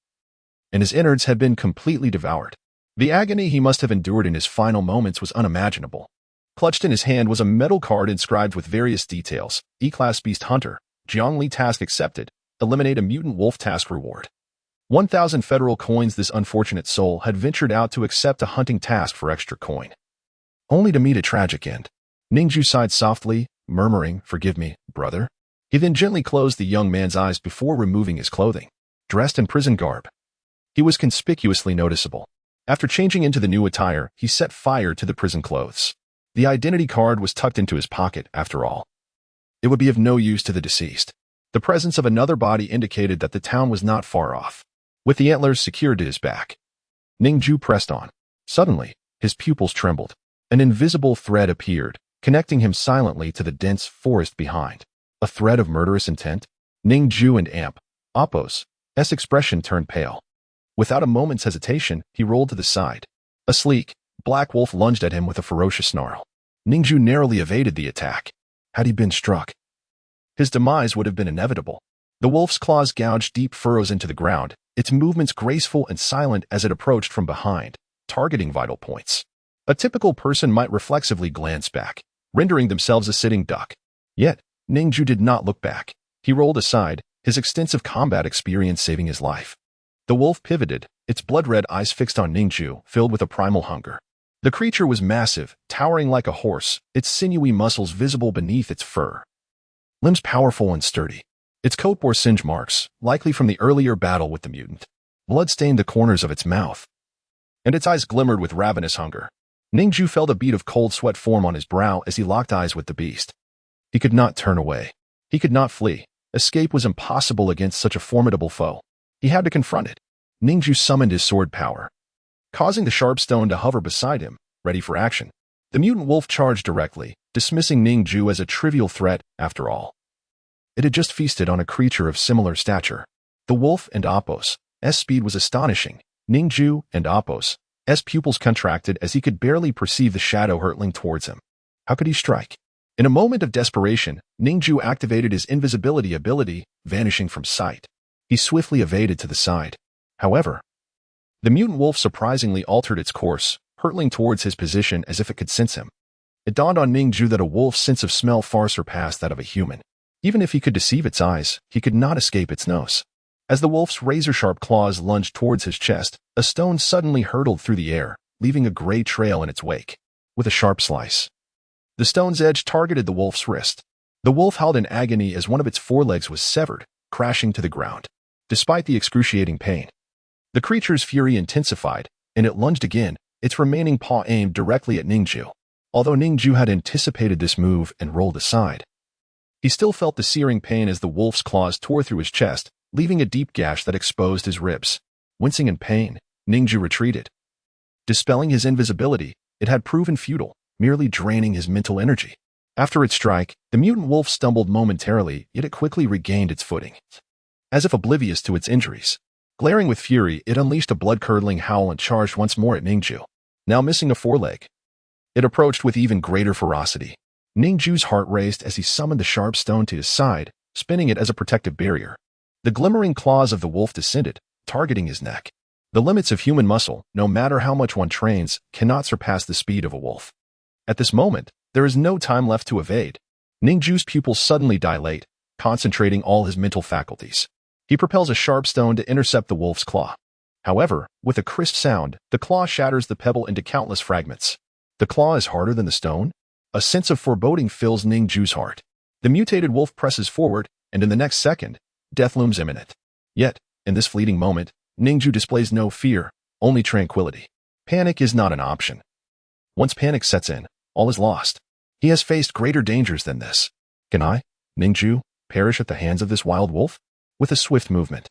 and his innards had been completely devoured. The agony he must have endured in his final moments was unimaginable. Clutched in his hand was a metal card inscribed with various details. E-Class Beast Hunter, Jiangli task accepted. Eliminate a mutant wolf task reward. 1,000 federal coins. This unfortunate soul had ventured out to accept a hunting task for extra coin, only to meet a tragic end. Ning Jue sighed softly, murmuring, "Forgive me, brother." He then gently closed the young man's eyes before removing his clothing. Dressed in prison garb, he was conspicuously noticeable. After changing into the new attire, he set fire to the prison clothes. The identity card was tucked into his pocket, after all. It would be of no use to the deceased. The presence of another body indicated that the town was not far off. With the antlers secured to his back, Ning Jue pressed on. Suddenly, his pupils trembled. An invisible thread appeared, connecting him silently to the dense forest behind. A thread of murderous intent? Ning Jue and awakens' expression turned pale. Without a moment's hesitation, he rolled to the side. A sleek, black wolf lunged at him with a ferocious snarl. Ning Jue narrowly evaded the attack. Had he been struck, his demise would have been inevitable. The wolf's claws gouged deep furrows into the ground, its movements graceful and silent as it approached from behind, targeting vital points. A typical person might reflexively glance back, rendering themselves a sitting duck. Yet, Ning Jue did not look back. He rolled aside, his extensive combat experience saving his life. The wolf pivoted, its blood-red eyes fixed on Ning Jue, filled with a primal hunger. The creature was massive, towering like a horse, its sinewy muscles visible beneath its fur. Limbs powerful and sturdy. Its coat bore singe marks, likely from the earlier battle with the mutant. Blood stained the corners of its mouth, and its eyes glimmered with ravenous hunger. Ning Jue felt a bead of cold sweat form on his brow as he locked eyes with the beast. He could not turn away. He could not flee. Escape was impossible against such a formidable foe. He had to confront it. Ning Jue summoned his sword power, causing the sharp stone to hover beside him, ready for action. The mutant wolf charged directly, dismissing Ning Jue as a trivial threat after all. It had just feasted on a creature of similar stature. The wolf and awakens' speed was astonishing. Ning Jue and awakens' pupils contracted as he could barely perceive the shadow hurtling towards him. How could he strike? In a moment of desperation, Ning Jue activated his invisibility ability, vanishing from sight. He swiftly evaded to the side. However, the mutant wolf surprisingly altered its course, hurtling towards his position as if it could sense him. It dawned on Ning Jue that a wolf's sense of smell far surpassed that of a human. Even if he could deceive its eyes, he could not escape its nose. As the wolf's razor-sharp claws lunged towards his chest, a stone suddenly hurtled through the air, leaving a gray trail in its wake. With a sharp slice, the stone's edge targeted the wolf's wrist. The wolf howled in agony as one of its forelegs was severed, crashing to the ground. Despite the excruciating pain, the creature's fury intensified, and it lunged again, its remaining paw aimed directly at Ning Jue. Although Ning Jue had anticipated this move and rolled aside, he still felt the searing pain as the wolf's claws tore through his chest, leaving a deep gash that exposed his ribs. Wincing in pain, Ning Jue retreated. Dispelling his invisibility, it had proven futile, merely draining his mental energy. After its strike, the mutant wolf stumbled momentarily, yet it quickly regained its footing. As if oblivious to its injuries, glaring with fury, it unleashed a blood-curdling howl and charged once more at Ning Jue. Now missing a foreleg, it approached with even greater ferocity. Ning Jue's heart raced as he summoned the sharp stone to his side, spinning it as a protective barrier. The glimmering claws of the wolf descended, targeting his neck. The limits of human muscle, no matter how much one trains, cannot surpass the speed of a wolf. At this moment, there is no time left to evade. Ning Jue's pupils suddenly dilate, concentrating all his mental faculties. He propels a sharp stone to intercept the wolf's claw. However, with a crisp sound, the claw shatters the pebble into countless fragments. The claw is harder than the stone? A sense of foreboding fills Ning Jue's heart. The mutated wolf presses forward, and in the next second, death looms imminent. Yet, in this fleeting moment, Ning Jue displays no fear, only tranquility. Panic is not an option. Once panic sets in, all is lost. He has faced greater dangers than this. Can I, Ning Jue, perish at the hands of this wild wolf? With a swift movement,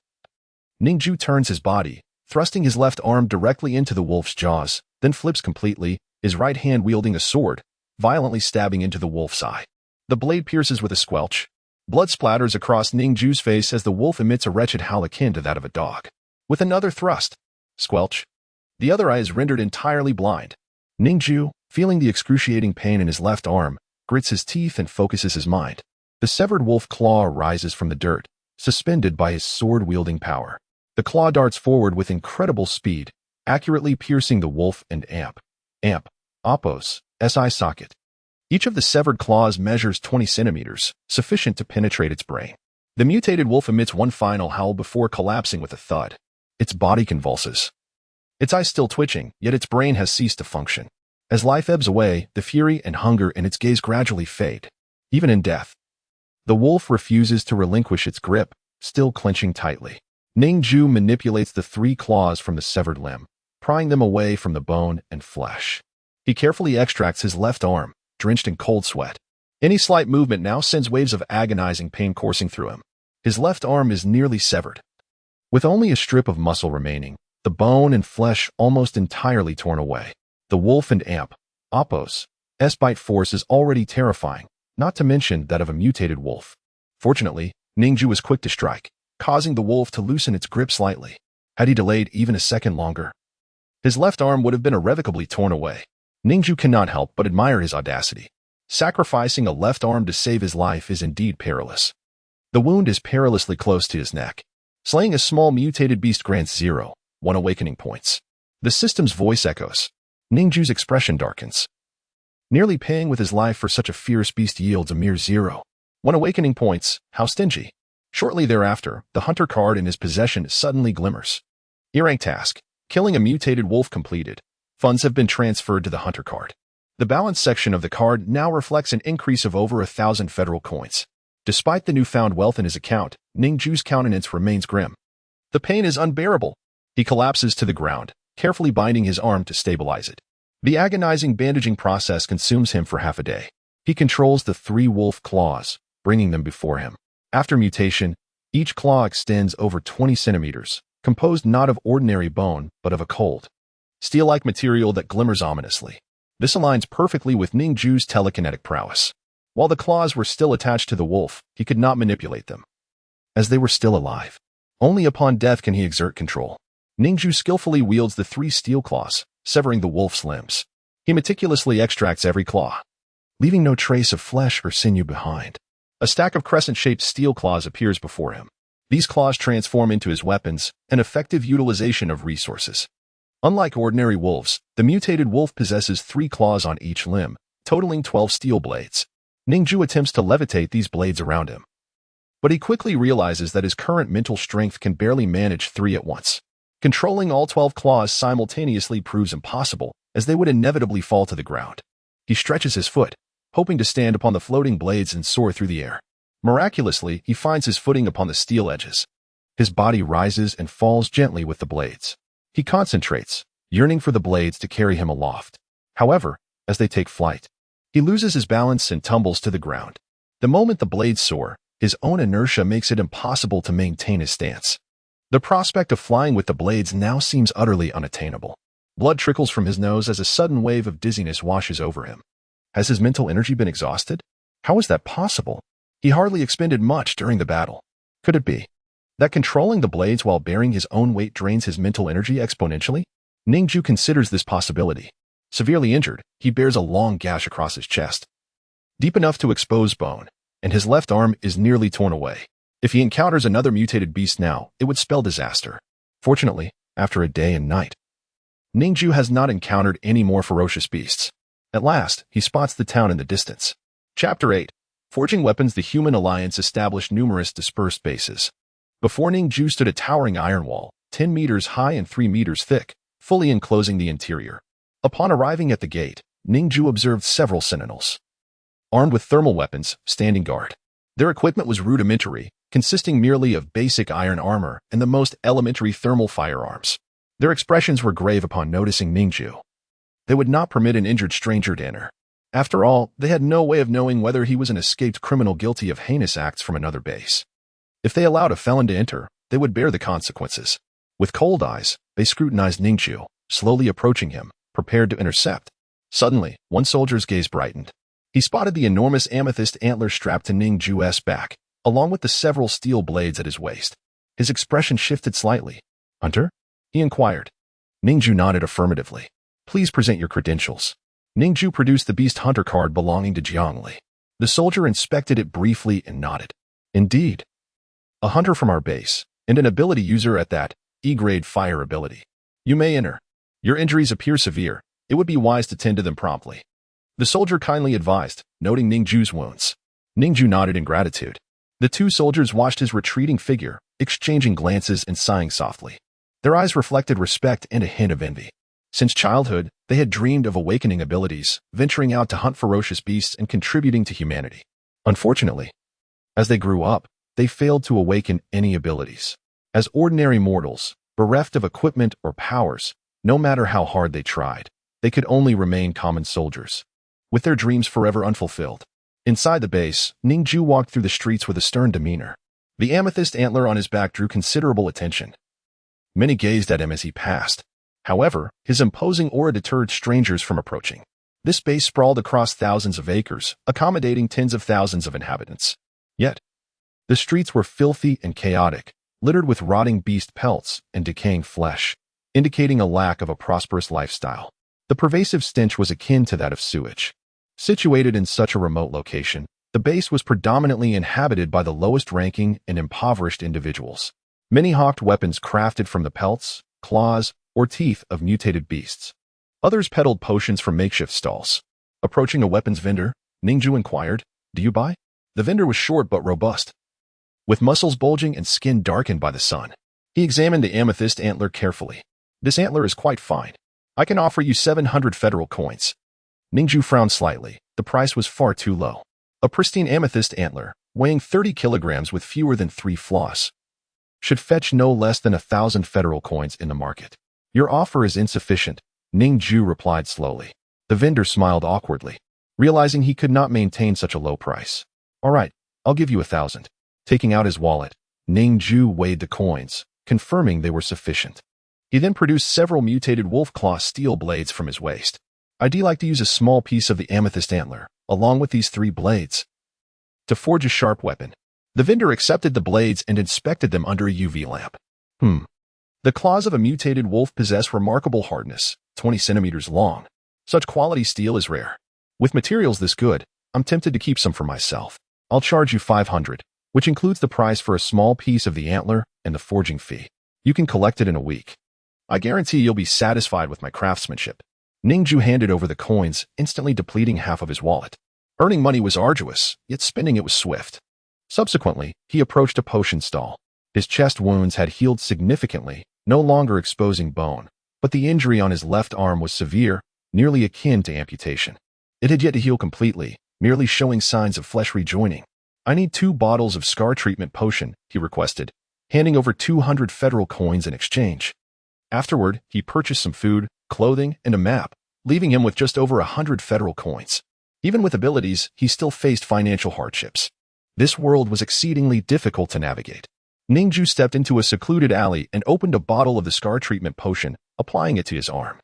Ning Jue turns his body, thrusting his left arm directly into the wolf's jaws, then flips completely, his right hand wielding a sword, violently stabbing into the wolf's eye. The blade pierces with a squelch. Blood splatters across Ning Jue's face as the wolf emits a wretched howl akin to that of a dog. With another thrust, squelch, the other eye is rendered entirely blind. Ning Jue, feeling the excruciating pain in his left arm, grits his teeth and focuses his mind. The severed wolf claw rises from the dirt, suspended by his sword-wielding power. The claw darts forward with incredible speed, accurately piercing the wolf and Appos, SI socket. Each of the severed claws measures 20 centimeters, sufficient to penetrate its brain. The mutated wolf emits one final howl before collapsing with a thud. Its body convulses. Its eyes still twitching, yet its brain has ceased to function. As life ebbs away, the fury and hunger in its gaze gradually fade. Even in death, the wolf refuses to relinquish its grip, still clenching tightly. Ning Jue manipulates the 3 claws from the severed limb, prying them away from the bone and flesh. He carefully extracts his left arm, drenched in cold sweat. Any slight movement now sends waves of agonizing pain coursing through him. His left arm is nearly severed. With only a strip of muscle remaining, the bone and flesh almost entirely torn away. The wolf and Appos' bite force is already terrifying, not to mention that of a mutated wolf. Fortunately, Ning Jue was quick to strike, causing the wolf to loosen its grip slightly. Had he delayed even a second longer, his left arm would have been irrevocably torn away. Ning Jue cannot help but admire his audacity. Sacrificing a left arm to save his life is indeed perilous. The wound is perilously close to his neck. Slaying a small mutated beast grants 0, 1 awakening points. The system's voice echoes. Ning Jue's expression darkens. Nearly paying with his life for such a fierce beast yields a mere 0, 1 awakening points. How stingy. Shortly thereafter, the hunter card in his possession suddenly glimmers. E-rank task. Killing a mutated wolf completed. Funds have been transferred to the hunter card. The balance section of the card now reflects an increase of over 1,000 federal coins. Despite the newfound wealth in his account, Ning Jue's countenance remains grim. The pain is unbearable. He collapses to the ground, carefully binding his arm to stabilize it. The agonizing bandaging process consumes him for half a day. He controls the 3 wolf claws, bringing them before him. After mutation, each claw extends over 20 centimeters, composed not of ordinary bone, but of a cold, steel-like material that glimmers ominously. This aligns perfectly with Ning Jue's telekinetic prowess. While the claws were still attached to the wolf, he could not manipulate them, as they were still alive. Only upon death can he exert control. Ning Jue skillfully wields the 3 steel claws, severing the wolf's limbs. He meticulously extracts every claw, leaving no trace of flesh or sinew behind. A stack of crescent-shaped steel claws appears before him. These claws transform into his weapons, an effective utilization of resources. Unlike ordinary wolves, the mutated wolf possesses 3 claws on each limb, totaling 12 steel blades. Ning Jue attempts to levitate these blades around him, but he quickly realizes that his current mental strength can barely manage 3 at once. Controlling all 12 claws simultaneously proves impossible, as they would inevitably fall to the ground. He stretches his foot, hoping to stand upon the floating blades and soar through the air. Miraculously, he finds his footing upon the steel edges. His body rises and falls gently with the blades. He concentrates, yearning for the blades to carry him aloft. However, as they take flight, he loses his balance and tumbles to the ground. The moment the blades soar, his own inertia makes it impossible to maintain his stance. The prospect of flying with the blades now seems utterly unattainable. Blood trickles from his nose as a sudden wave of dizziness washes over him. Has his mental energy been exhausted? How is that possible? He hardly expended much during the battle. Could it be that controlling the blades while bearing his own weight drains his mental energy exponentially? Ning Jue considers this possibility. Severely injured, he bears a long gash across his chest, deep enough to expose bone, and his left arm is nearly torn away. If he encounters another mutated beast now, it would spell disaster. Fortunately, after a day and night, Ning Jue has not encountered any more ferocious beasts. At last, he spots the town in the distance. Chapter 8. Forging weapons. The Human Alliance established numerous dispersed bases. Before Ning Jue stood a towering iron wall, 10 meters high and 3 meters thick, fully enclosing the interior. Upon arriving at the gate, Ning Jue observed several sentinels, armed with thermal weapons, standing guard. Their equipment was rudimentary, consisting merely of basic iron armor and the most elementary thermal firearms. Their expressions were grave upon noticing Ning Jue. They would not permit an injured stranger to enter. After all, they had no way of knowing whether he was an escaped criminal guilty of heinous acts from another base. If they allowed a felon to enter, they would bear the consequences. With cold eyes, they scrutinized Ning Jue, slowly approaching him, prepared to intercept. Suddenly, one soldier's gaze brightened. He spotted the enormous amethyst antler strapped to Ning Jue's back, along with the several steel blades at his waist. His expression shifted slightly. "Hunter?" he inquired. Ning Jue nodded affirmatively. "Please present your credentials." Ning Jue produced the beast hunter card belonging to Jiangli. The soldier inspected it briefly and nodded. "Indeed. A hunter from our base, and an ability user at that, E-grade fire ability. You may enter. Your injuries appear severe. It would be wise to tend to them promptly." The soldier kindly advised, noting Ning Jue's wounds. Ning Jue nodded in gratitude. The two soldiers watched his retreating figure, exchanging glances and sighing softly. Their eyes reflected respect and a hint of envy. Since childhood, they had dreamed of awakening abilities, venturing out to hunt ferocious beasts and contributing to humanity. Unfortunately, as they grew up, they failed to awaken any abilities. As ordinary mortals, bereft of equipment or powers, no matter how hard they tried, they could only remain common soldiers, with their dreams forever unfulfilled. Inside the base, Ning Jue walked through the streets with a stern demeanor. The amethyst antler on his back drew considerable attention. Many gazed at him as he passed. However, his imposing aura deterred strangers from approaching. This base sprawled across thousands of acres, accommodating tens of thousands of inhabitants. Yet, the streets were filthy and chaotic, littered with rotting beast pelts and decaying flesh, indicating a lack of a prosperous lifestyle. The pervasive stench was akin to that of sewage. Situated in such a remote location, the base was predominantly inhabited by the lowest-ranking and impoverished individuals. Many hawked weapons crafted from the pelts, claws, or teeth of mutated beasts. Others peddled potions from makeshift stalls. Approaching a weapons vendor, Ning Jue inquired, "Do you buy?" The vendor was short but robust, with muscles bulging and skin darkened by the sun. He examined the amethyst antler carefully. "This antler is quite fine. I can offer you 700 federal coins." Ning Jue frowned slightly. The price was far too low. A pristine amethyst antler, weighing 30 kilograms with fewer than 3 flaws, should fetch no less than 1,000 federal coins in the market. "Your offer is insufficient," Ning Jue replied slowly. The vendor smiled awkwardly, realizing he could not maintain such a low price. "All right, I'll give you 1,000. Taking out his wallet, Ning Jue weighed the coins, confirming they were sufficient. He then produced several mutated wolf claw steel blades from his waist. "I'd like to use a small piece of the amethyst antler, along with these 3 blades, to forge a sharp weapon." The vendor accepted the blades and inspected them under a UV lamp. The claws of a mutated wolf possess remarkable hardness, 20 centimeters long. Such quality steel is rare. With materials this good, I'm tempted to keep some for myself. I'll charge you 500, which includes the price for a small piece of the antler and the forging fee. You can collect it in a week. I guarantee you'll be satisfied with my craftsmanship." Ning Jue handed over the coins, instantly depleting half of his wallet. Earning money was arduous, yet spending it was swift. Subsequently, he approached a potion stall. His chest wounds had healed significantly, no longer exposing bone, but the injury on his left arm was severe, nearly akin to amputation. It had yet to heal completely, merely showing signs of flesh rejoining. "I need 2 bottles of scar treatment potion," he requested, handing over 200 federal coins in exchange. Afterward, he purchased some food, clothing, and a map, leaving him with just over 100 federal coins. Even with abilities, he still faced financial hardships. This world was exceedingly difficult to navigate. Ning Jue stepped into a secluded alley and opened a bottle of the scar treatment potion, applying it to his arm.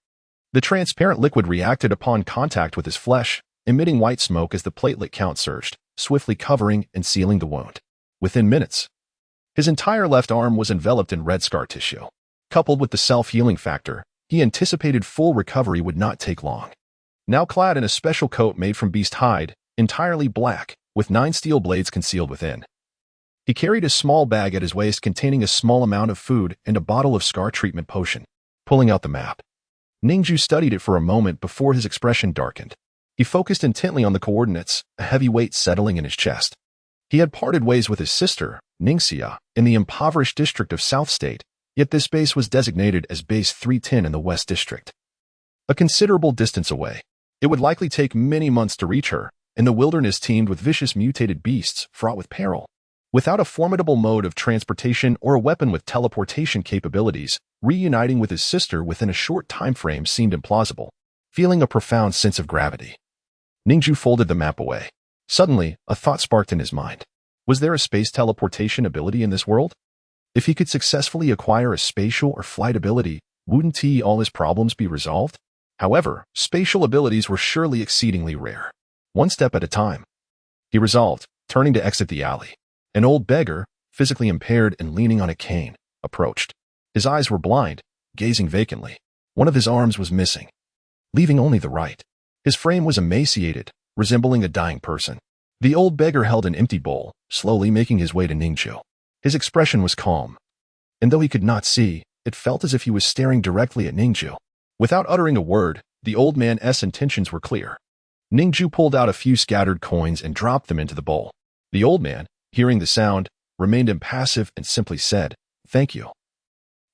The transparent liquid reacted upon contact with his flesh, emitting white smoke as the platelet count surged, swiftly covering and sealing the wound. Within minutes, his entire left arm was enveloped in red scar tissue. Coupled with the self-healing factor, he anticipated full recovery would not take long. Now clad in a special coat made from beast hide, entirely black, with 9 steel blades concealed within, he carried a small bag at his waist containing a small amount of food and a bottle of scar treatment potion. Pulling out the map, Ning Jue studied it for a moment before his expression darkened. He focused intently on the coordinates, a heavy weight settling in his chest. He had parted ways with his sister, Ningxia, in the impoverished district of South State, Yet this base was designated as Base 310 in the West District. A considerable distance away. It would likely take many months to reach her, and the wilderness teemed with vicious mutated beasts fraught with peril. Without a formidable mode of transportation or a weapon with teleportation capabilities, reuniting with his sister within a short time frame seemed implausible, feeling a profound sense of gravity. Ning Jue folded the map away. Suddenly, a thought sparked in his mind. Was there a space teleportation ability in this world? If he could successfully acquire a spatial or flight ability, wouldn't all his problems be resolved? However, spatial abilities were surely exceedingly rare. One step at a time. He resolved, turning to exit the alley. An old beggar, physically impaired and leaning on a cane, approached. His eyes were blind, gazing vacantly. One of his arms was missing, leaving only the right. His frame was emaciated, resembling a dying person. The old beggar held an empty bowl, slowly making his way to Ning Jue. His expression was calm, and though he could not see, it felt as if he was staring directly at Ning Jue. Without uttering a word, the old man's intentions were clear. Ning Jue pulled out a few scattered coins and dropped them into the bowl. The old man, hearing the sound, remained impassive and simply said, "Thank you."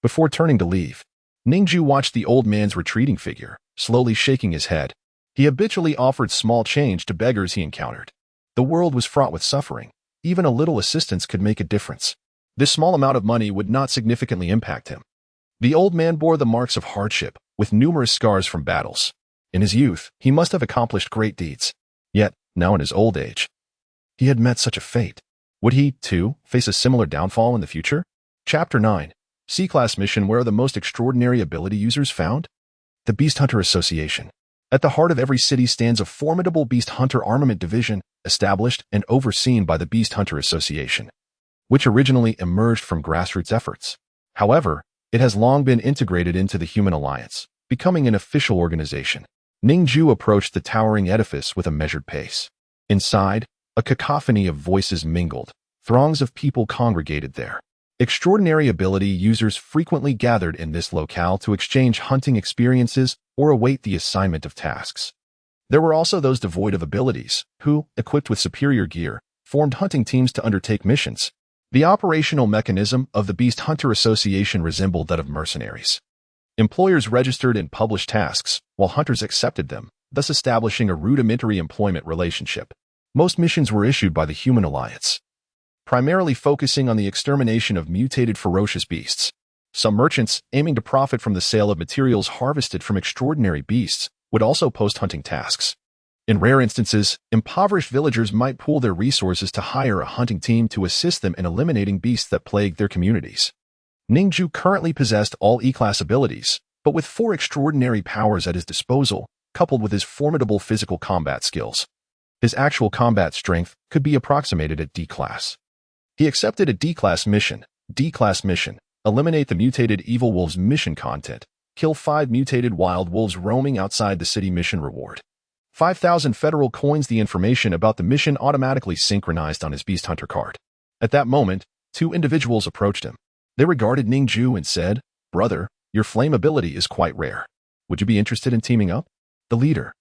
Before turning to leave, Ning Jue watched the old man's retreating figure, slowly shaking his head. He habitually offered small change to beggars he encountered. The world was fraught with suffering. Even a little assistance could make a difference. This small amount of money would not significantly impact him. The old man bore the marks of hardship, with numerous scars from battles. In his youth, he must have accomplished great deeds. Yet, now in his old age, he had met such a fate. Would he, too, face a similar downfall in the future? Chapter 9. C-Class Mission. Where are the most extraordinary ability users found? The Beast Hunter Association. At the heart of every city stands a formidable Beast Hunter armament division, established and overseen by the Beast Hunter Association, which originally emerged from grassroots efforts. However, it has long been integrated into the Human Alliance, becoming an official organization. Ning Jue approached the towering edifice with a measured pace. Inside, a cacophony of voices mingled. Throngs of people congregated there. Extraordinary ability users frequently gathered in this locale to exchange hunting experiences or await the assignment of tasks. There were also those devoid of abilities, who, equipped with superior gear, formed hunting teams to undertake missions. The operational mechanism of the Beast Hunter Association resembled that of mercenaries. Employers registered and published tasks, while hunters accepted them, thus establishing a rudimentary employment relationship. Most missions were issued by the Human Alliance, primarily focusing on the extermination of mutated ferocious beasts. Some merchants, aiming to profit from the sale of materials harvested from extraordinary beasts, would also post hunting tasks. In rare instances, impoverished villagers might pool their resources to hire a hunting team to assist them in eliminating beasts that plagued their communities. Ning Jue currently possessed all E-Class abilities, but with 4 extraordinary powers at his disposal, coupled with his formidable physical combat skills. His actual combat strength could be approximated at D-Class. He accepted a D-Class mission. D-Class mission. Eliminate the mutated evil wolves mission content. Kill 5 mutated wild wolves roaming outside the city mission reward. 5,000 federal coins. The information about the mission automatically synchronized on his Beast Hunter card. At that moment, 2 individuals approached him. They regarded Ning Jue and said, "Brother, your flame ability is quite rare. Would you be interested in teaming up?" The leader,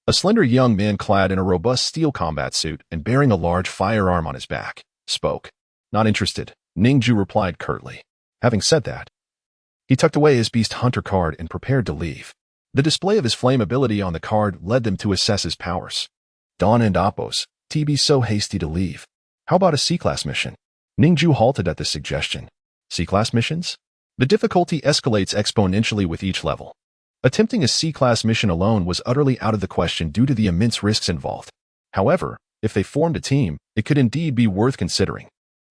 a slender young man clad in a robust steel combat suit and bearing a large firearm on his back, spoke. "Not interested," Ning Jue replied curtly. Having said that, he tucked away his Beast Hunter card and prepared to leave. The display of his flame ability on the card led them to assess his powers. Dawn and Appos, be so hasty to leave. How about a C-Class mission? Ning Jue halted at this suggestion. C-Class missions? The difficulty escalates exponentially with each level. Attempting a C-Class mission alone was utterly out of the question due to the immense risks involved. However, if they formed a team, it could indeed be worth considering.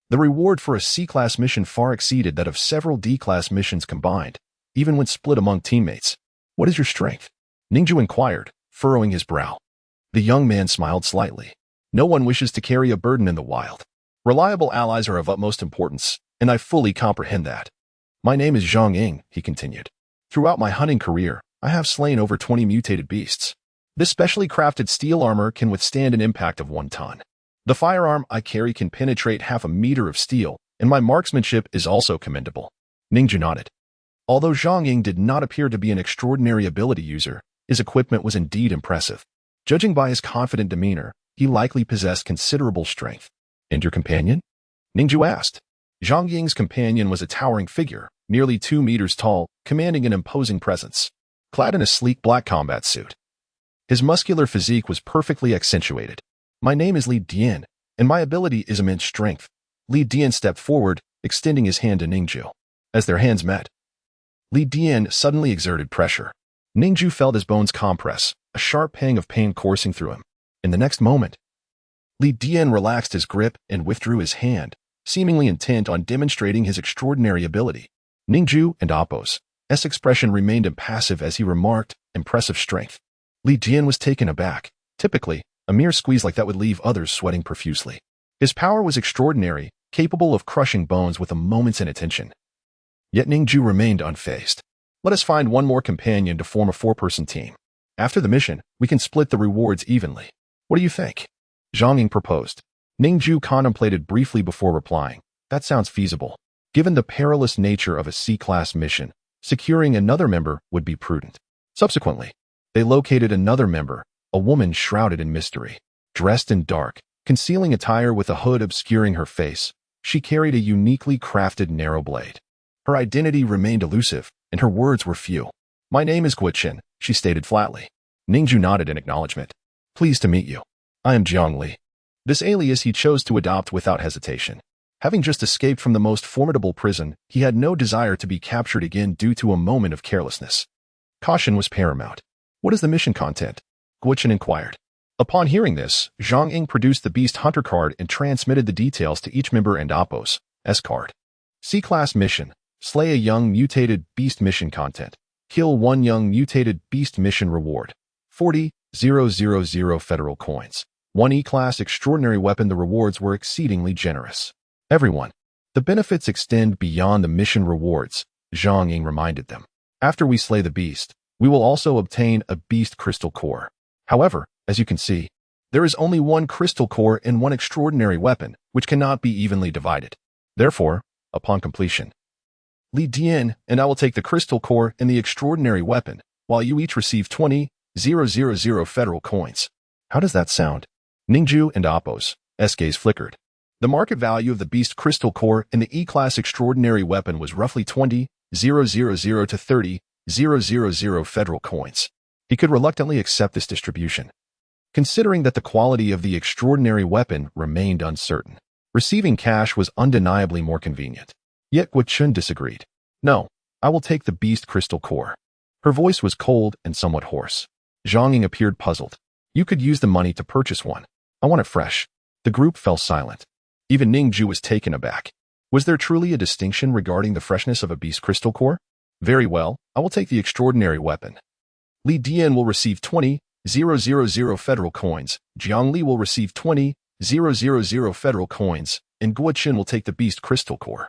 The reward for a C-Class mission far exceeded that of several D-Class missions combined, even when split among teammates. "What is your strength?" Ning Jue inquired, furrowing his brow. The young man smiled slightly. "No one wishes to carry a burden in the wild. Reliable allies are of utmost importance, and I fully comprehend that. My name is Zhang Ying," he continued. "Throughout my hunting career, I have slain over 20 mutated beasts. This specially crafted steel armor can withstand an impact of 1 ton. The firearm I carry can penetrate half a meter of steel, and my marksmanship is also commendable." Ning Jue nodded. Although Zhang Ying did not appear to be an extraordinary ability user, his equipment was indeed impressive. Judging by his confident demeanor, he likely possessed considerable strength. "And your companion?" Ning Jue asked. Zhang Ying's companion was a towering figure, nearly 2 meters tall, commanding an imposing presence. Clad in a sleek black combat suit, his muscular physique was perfectly accentuated. "My name is Li Dian, and my ability is immense strength." Li Dian stepped forward, extending his hand to Ning Jue. As their hands met, Li Dian suddenly exerted pressure. Ning Jue felt his bones compress, a sharp pang of pain coursing through him. In the next moment, Li Dian relaxed his grip and withdrew his hand, seemingly intent on demonstrating his extraordinary ability. Ning Jue and Appo's expression remained impassive as he remarked, "Impressive strength." Li Dian was taken aback. Typically, a mere squeeze like that would leave others sweating profusely. His power was extraordinary, capable of crushing bones with a moment's inattention. Yet Ning Jue remained unfazed. "Let us find one more companion to form a 4-person team. After the mission, we can split the rewards evenly. What do you think?" Zhang Ying proposed. Ning Jue contemplated briefly before replying. "That sounds feasible. Given the perilous nature of a C-class mission, securing another member would be prudent." Subsequently, they located another member, a woman shrouded in mystery. Dressed in dark, concealing attire with a hood obscuring her face, she carried a uniquely crafted narrow blade. Her identity remained elusive, and her words were few. "My name is Guoqin," she stated flatly. Ning Jue nodded in acknowledgement. "Pleased to meet you. I am Jiang Li." This alias he chose to adopt without hesitation. Having just escaped from the most formidable prison, he had no desire to be captured again due to a moment of carelessness. Caution was paramount. "What is the mission content?" Guoqin inquired. Upon hearing this, Zhang Ying produced the Beast Hunter card and transmitted the details to each member and Appo's card. C-class mission. Slay a young mutated beast mission content. Kill one young mutated beast mission reward. 40,000 federal coins. 1 E-class extraordinary weapon. The rewards were exceedingly generous. "Everyone, the benefits extend beyond the mission rewards," Zhang Ying reminded them. "After we slay the beast, we will also obtain a beast crystal core. However, as you can see, there is only 1 crystal core and 1 extraordinary weapon, which cannot be evenly divided. Therefore, upon completion, Li Dian and I will take the crystal core and the extraordinary weapon, while you each receive 20,000 federal coins." How does that sound? Ning Jue and Appo's gaze flickered. The market value of the beast crystal core and the E-class extraordinary weapon was roughly 20,000 to 30,000 federal coins. He could reluctantly accept this distribution, considering that the quality of the extraordinary weapon remained uncertain. Receiving cash was undeniably more convenient. Yet Guoqin disagreed. "No, I will take the beast crystal core." Her voice was cold and somewhat hoarse. Zhang Ying appeared puzzled. "You could use the money to purchase one. I want it fresh." The group fell silent. Even Ning Jue was taken aback. Was there truly a distinction regarding the freshness of a beast crystal core? "Very well, I will take the extraordinary weapon. Li Dian will receive 20,000 federal coins, Jiang Li will receive 20,000 federal coins, and Guoqin will take the beast crystal core."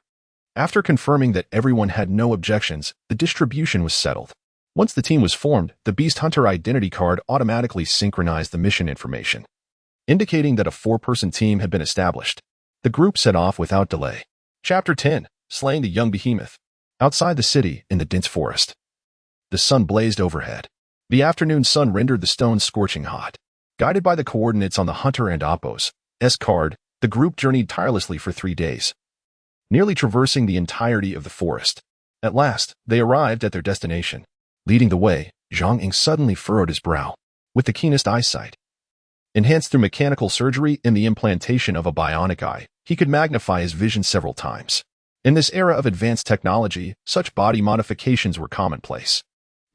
After confirming that everyone had no objections, the distribution was settled. Once the team was formed, the Beast Hunter identity card automatically synchronized the mission information, indicating that a 4-person team had been established. The group set off without delay. Chapter 10. Slaying the Young Behemoth. Outside the city, in the dense forest, the sun blazed overhead. The afternoon sun rendered the stones scorching hot. Guided by the coordinates on the Hunter and Appo's card, the group journeyed tirelessly for 3 days, nearly traversing the entirety of the forest. At last, they arrived at their destination. Leading the way, Zhang Ying suddenly furrowed his brow. With the keenest eyesight, enhanced through mechanical surgery and the implantation of a bionic eye, he could magnify his vision several times. In this era of advanced technology, such body modifications were commonplace.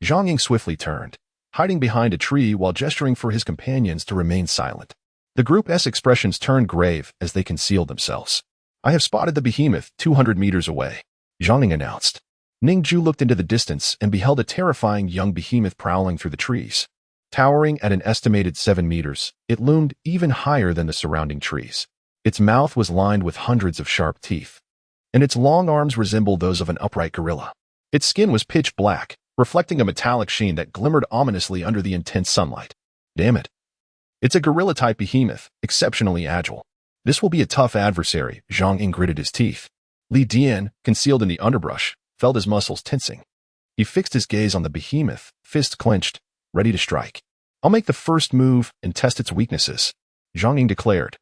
Zhang Ying swiftly turned, hiding behind a tree while gesturing for his companions to remain silent. The group's expressions turned grave as they concealed themselves. "I have spotted the behemoth 200 meters away," Zhang Ying announced. Ning Jue looked into the distance and beheld a terrifying young behemoth prowling through the trees. Towering at an estimated 7 meters, it loomed even higher than the surrounding trees. Its mouth was lined with hundreds of sharp teeth, and its long arms resembled those of an upright gorilla. Its skin was pitch black, reflecting a metallic sheen that glimmered ominously under the intense sunlight. "Damn it. It's a gorilla-type behemoth, exceptionally agile. This will be a tough adversary," Zhang Ying gritted his teeth. Li Dian, concealed in the underbrush, felt his muscles tensing. He fixed his gaze on the behemoth, fist clenched, ready to strike. "I'll make the first move and test its weaknesses," Zhang Ying declared.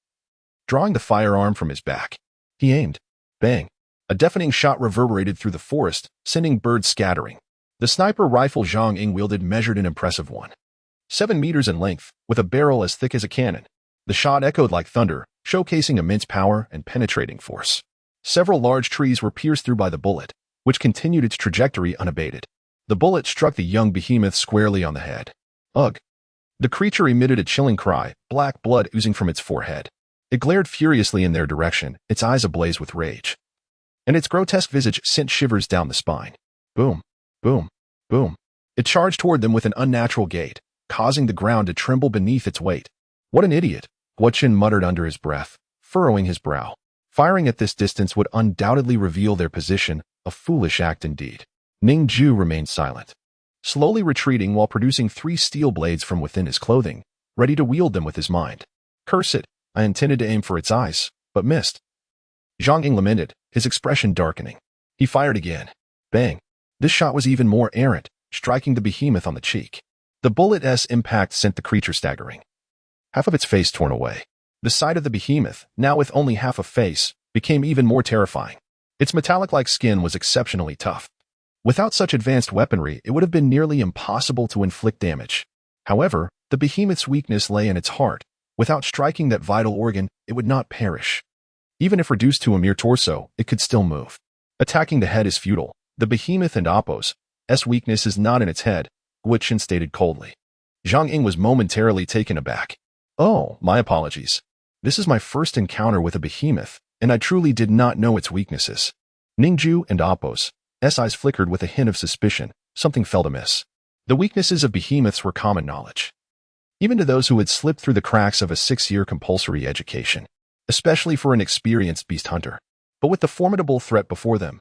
Drawing the firearm from his back, he aimed. Bang! A deafening shot reverberated through the forest, sending birds scattering. The sniper rifle Zhang Ying wielded measured an impressive 7 meters in length, with a barrel as thick as a cannon. The shot echoed like thunder, showcasing immense power and penetrating force. Several large trees were pierced through by the bullet, which continued its trajectory unabated. The bullet struck the young behemoth squarely on the head. Ugh! The creature emitted a chilling cry, black blood oozing from its forehead. It glared furiously in their direction, its eyes ablaze with rage. And its grotesque visage sent shivers down the spine. Boom! Boom! Boom! It charged toward them with an unnatural gait, causing the ground to tremble beneath its weight. What an idiot! Guochen muttered under his breath, furrowing his brow. Firing at this distance would undoubtedly reveal their position, a foolish act indeed. Ning Jue remained silent, slowly retreating while producing 3 steel blades from within his clothing, ready to wield them with his mind. Curse it, I intended to aim for its eyes, but missed. Zhang Ying lamented, his expression darkening. He fired again. Bang! This shot was even more errant, striking the behemoth on the cheek. The bullet's impact sent the creature staggering. Half of its face torn away. The sight of the behemoth, now with only half a face, became even more terrifying. Its metallic-like skin was exceptionally tough. Without such advanced weaponry, it would have been nearly impossible to inflict damage. However, the behemoth's weakness lay in its heart. Without striking that vital organ, it would not perish. Even if reduced to a mere torso, it could still move. Attacking the head is futile. The behemoth and Appo's weakness is not in its head, Guochen stated coldly. Zhang Ying was momentarily taken aback. Oh, my apologies. This is my first encounter with a behemoth, and I truly did not know its weaknesses. Ning Jue and Appo's eyes flickered with a hint of suspicion. Something felt amiss. The weaknesses of behemoths were common knowledge, even to those who had slipped through the cracks of a 6-year compulsory education, especially for an experienced beast hunter. But with the formidable threat before them,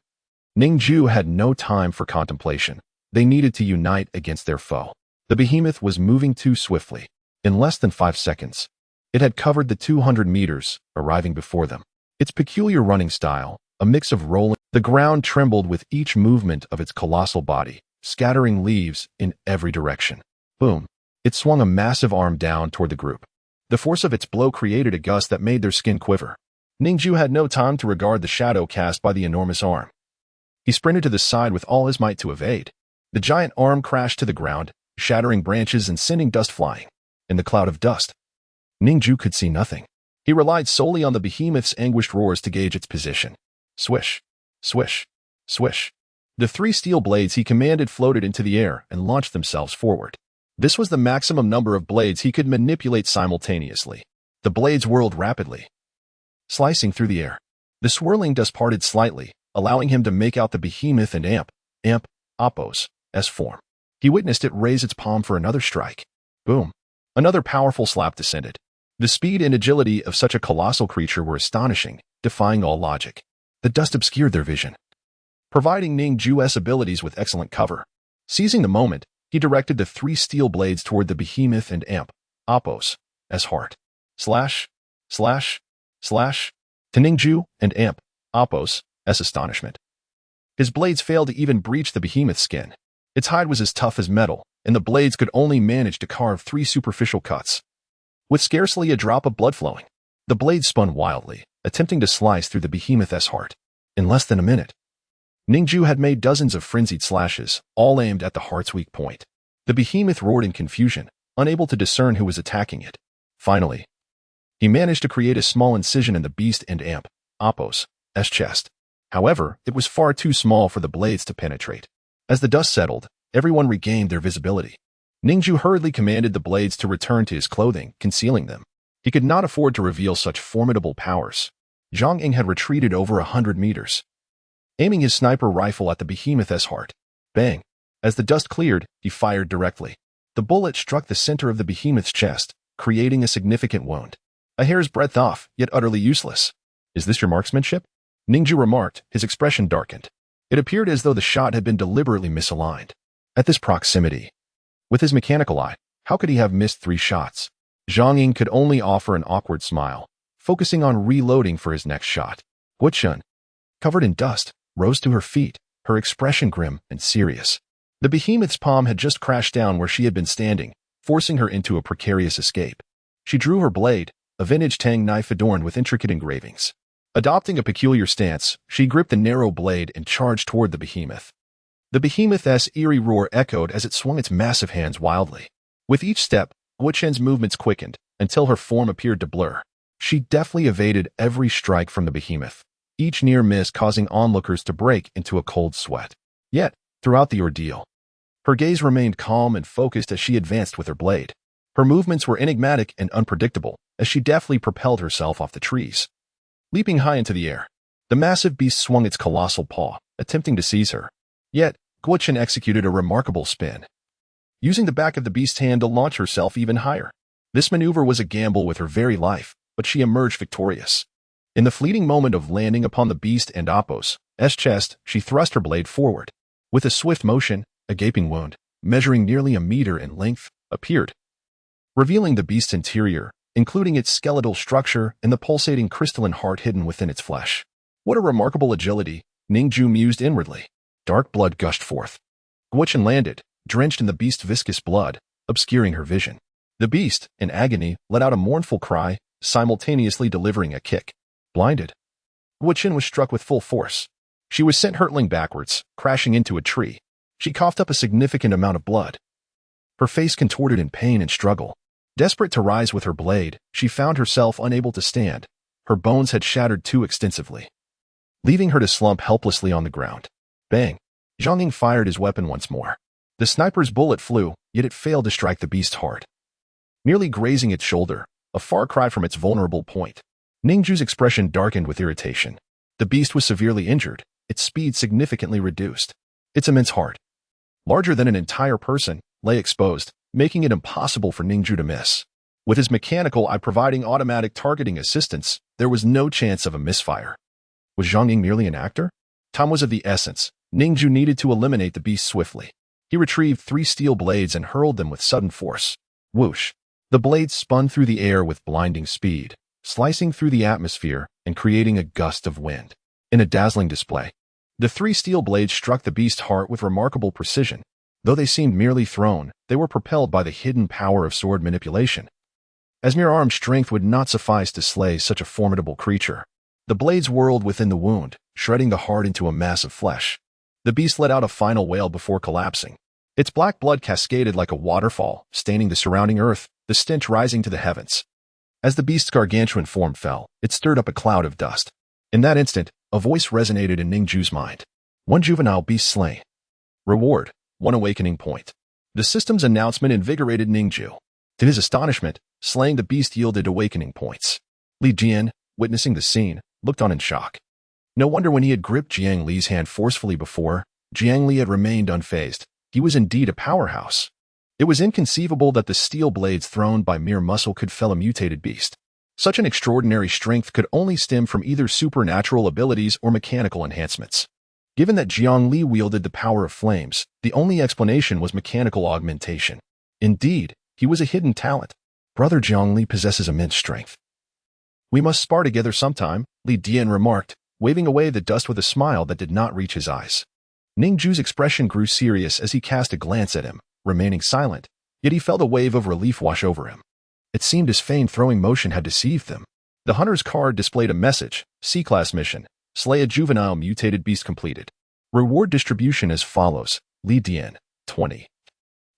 Ning Jue had no time for contemplation. They needed to unite against their foe. The behemoth was moving too swiftly. In less than 5 seconds, it had covered the 200 meters, arriving before them. Its peculiar running style, a mix of rolling, the ground trembled with each movement of its colossal body, scattering leaves in every direction. Boom! It swung a massive arm down toward the group. The force of its blow created a gust that made their skin quiver. Ning Jue had no time to regard the shadow cast by the enormous arm. He sprinted to the side with all his might to evade. The giant arm crashed to the ground, shattering branches and sending dust flying. In the cloud of dust, Ning Jue could see nothing. He relied solely on the behemoth's anguished roars to gauge its position. Swish, swish, swish. The 3 steel blades he commanded floated into the air and launched themselves forward. This was the maximum number of blades he could manipulate simultaneously. The blades whirled rapidly, slicing through the air. The swirling dust parted slightly, allowing him to make out the behemoth and Appo's form. He witnessed it raise its palm for another strike. Boom! Another powerful slap descended. The speed and agility of such a colossal creature were astonishing, defying all logic. The dust obscured their vision, providing Ning Jue's abilities with excellent cover. Seizing the moment, he directed the 3 steel blades toward the behemoth and Appo's heart. Slash, slash, slash, to Ning Jue and Appo's astonishment. His blades failed to even breach the behemoth's skin. Its hide was as tough as metal, and the blades could only manage to carve 3 superficial cuts, with scarcely a drop of blood flowing. The blades spun wildly, attempting to slice through the behemoth's heart. In less than a minute, Ning Jue had made dozens of frenzied slashes, all aimed at the heart's weak point. The behemoth roared in confusion, unable to discern who was attacking it. Finally, he managed to create a small incision in the beast and Appo's chest. However, it was far too small for the blades to penetrate. As the dust settled, everyone regained their visibility. Ning Jue hurriedly commanded the blades to return to his clothing, concealing them. He could not afford to reveal such formidable powers. Zhang Ying had retreated over 100 meters, aiming his sniper rifle at the behemoth's heart. Bang! As the dust cleared, he fired directly. The bullet struck the center of the behemoth's chest, creating a significant wound. A hair's breadth off, yet utterly useless. Is this your marksmanship? Ning Jue remarked, his expression darkened. It appeared as though the shot had been deliberately misaligned. At this proximity, with his mechanical eye, how could he have missed 3 shots? Zhang Ying could only offer an awkward smile, focusing on reloading for his next shot. Guochen, covered in dust, rose to her feet, her expression grim and serious. The behemoth's palm had just crashed down where she had been standing, forcing her into a precarious escape. She drew her blade, a vintage Tang knife adorned with intricate engravings. Adopting a peculiar stance, she gripped the narrow blade and charged toward the behemoth. The behemoth's eerie roar echoed as it swung its massive hands wildly. With each step, Guoqin's movements quickened until her form appeared to blur. She deftly evaded every strike from the behemoth, each near miss causing onlookers to break into a cold sweat. Yet, throughout the ordeal, her gaze remained calm and focused as she advanced with her blade. Her movements were enigmatic and unpredictable as she deftly propelled herself off the trees. Leaping high into the air, the massive beast swung its colossal paw, attempting to seize her. Yet, Guoqin executed a remarkable spin, using the back of the beast's hand to launch herself even higher. This maneuver was a gamble with her very life, but she emerged victorious. In the fleeting moment of landing upon the beast and Appo's chest, she thrust her blade forward. With a swift motion, a gaping wound, measuring nearly a meter in length, appeared, revealing the beast's interior, including its skeletal structure and the pulsating crystalline heart hidden within its flesh. What a remarkable agility, Ning Jue mused inwardly. Dark blood gushed forth. Guoqin landed, drenched in the beast's viscous blood, obscuring her vision. The beast, in agony, let out a mournful cry, simultaneously delivering a kick. Blinded, Guoqin was struck with full force. She was sent hurtling backwards, crashing into a tree. She coughed up a significant amount of blood. Her face contorted in pain and struggle. Desperate to rise with her blade, she found herself unable to stand. Her bones had shattered too extensively, leaving her to slump helplessly on the ground. Bang! Zhang Ying fired his weapon once more. The sniper's bullet flew, yet it failed to strike the beast's heart, nearly grazing its shoulder, a far cry from its vulnerable point. Ning Jue's expression darkened with irritation. The beast was severely injured, its speed significantly reduced. Its immense heart, larger than an entire person, lay exposed, making it impossible for Ning Jue to miss. With his mechanical eye providing automatic targeting assistance, there was no chance of a misfire. Was Zhang Ying merely an actor? Time was of the essence. Ning Jue needed to eliminate the beast swiftly. He retrieved 3 steel blades and hurled them with sudden force. Whoosh! The blades spun through the air with blinding speed, slicing through the atmosphere and creating a gust of wind. In a dazzling display, the 3 steel blades struck the beast's heart with remarkable precision. Though they seemed merely thrown, they were propelled by the hidden power of sword manipulation. As mere arm strength would not suffice to slay such a formidable creature. The blades whirled within the wound, shredding the heart into a mass of flesh. The beast let out a final wail before collapsing. Its black blood cascaded like a waterfall, staining the surrounding earth, the stench rising to the heavens. As the beast's gargantuan form fell, it stirred up a cloud of dust. In that instant, a voice resonated in Ning Jue's mind. 1 juvenile beast slain. Reward, 1 awakening point. The system's announcement invigorated Ning Jue. To his astonishment, slaying the beast yielded awakening points. Li Jian, witnessing the scene, looked on in shock. No wonder when he had gripped Jiang Li's hand forcefully before, Jiang Li had remained unfazed. He was indeed a powerhouse. It was inconceivable that the steel blades thrown by mere muscle could fell a mutated beast. Such an extraordinary strength could only stem from either supernatural abilities or mechanical enhancements. Given that Jiang Li wielded the power of flames, the only explanation was mechanical augmentation. Indeed, he was a hidden talent. Brother Jiang Li possesses immense strength. We must spar together sometime, Li Dian remarked, waving away the dust with a smile that did not reach his eyes. Ning Jue's expression grew serious as he cast a glance at him, remaining silent, yet he felt a wave of relief wash over him. It seemed his feigned throwing motion had deceived them. The hunter's card displayed a message, C-class mission, slay a juvenile mutated beast completed. Reward distribution as follows, Li Dian, 20.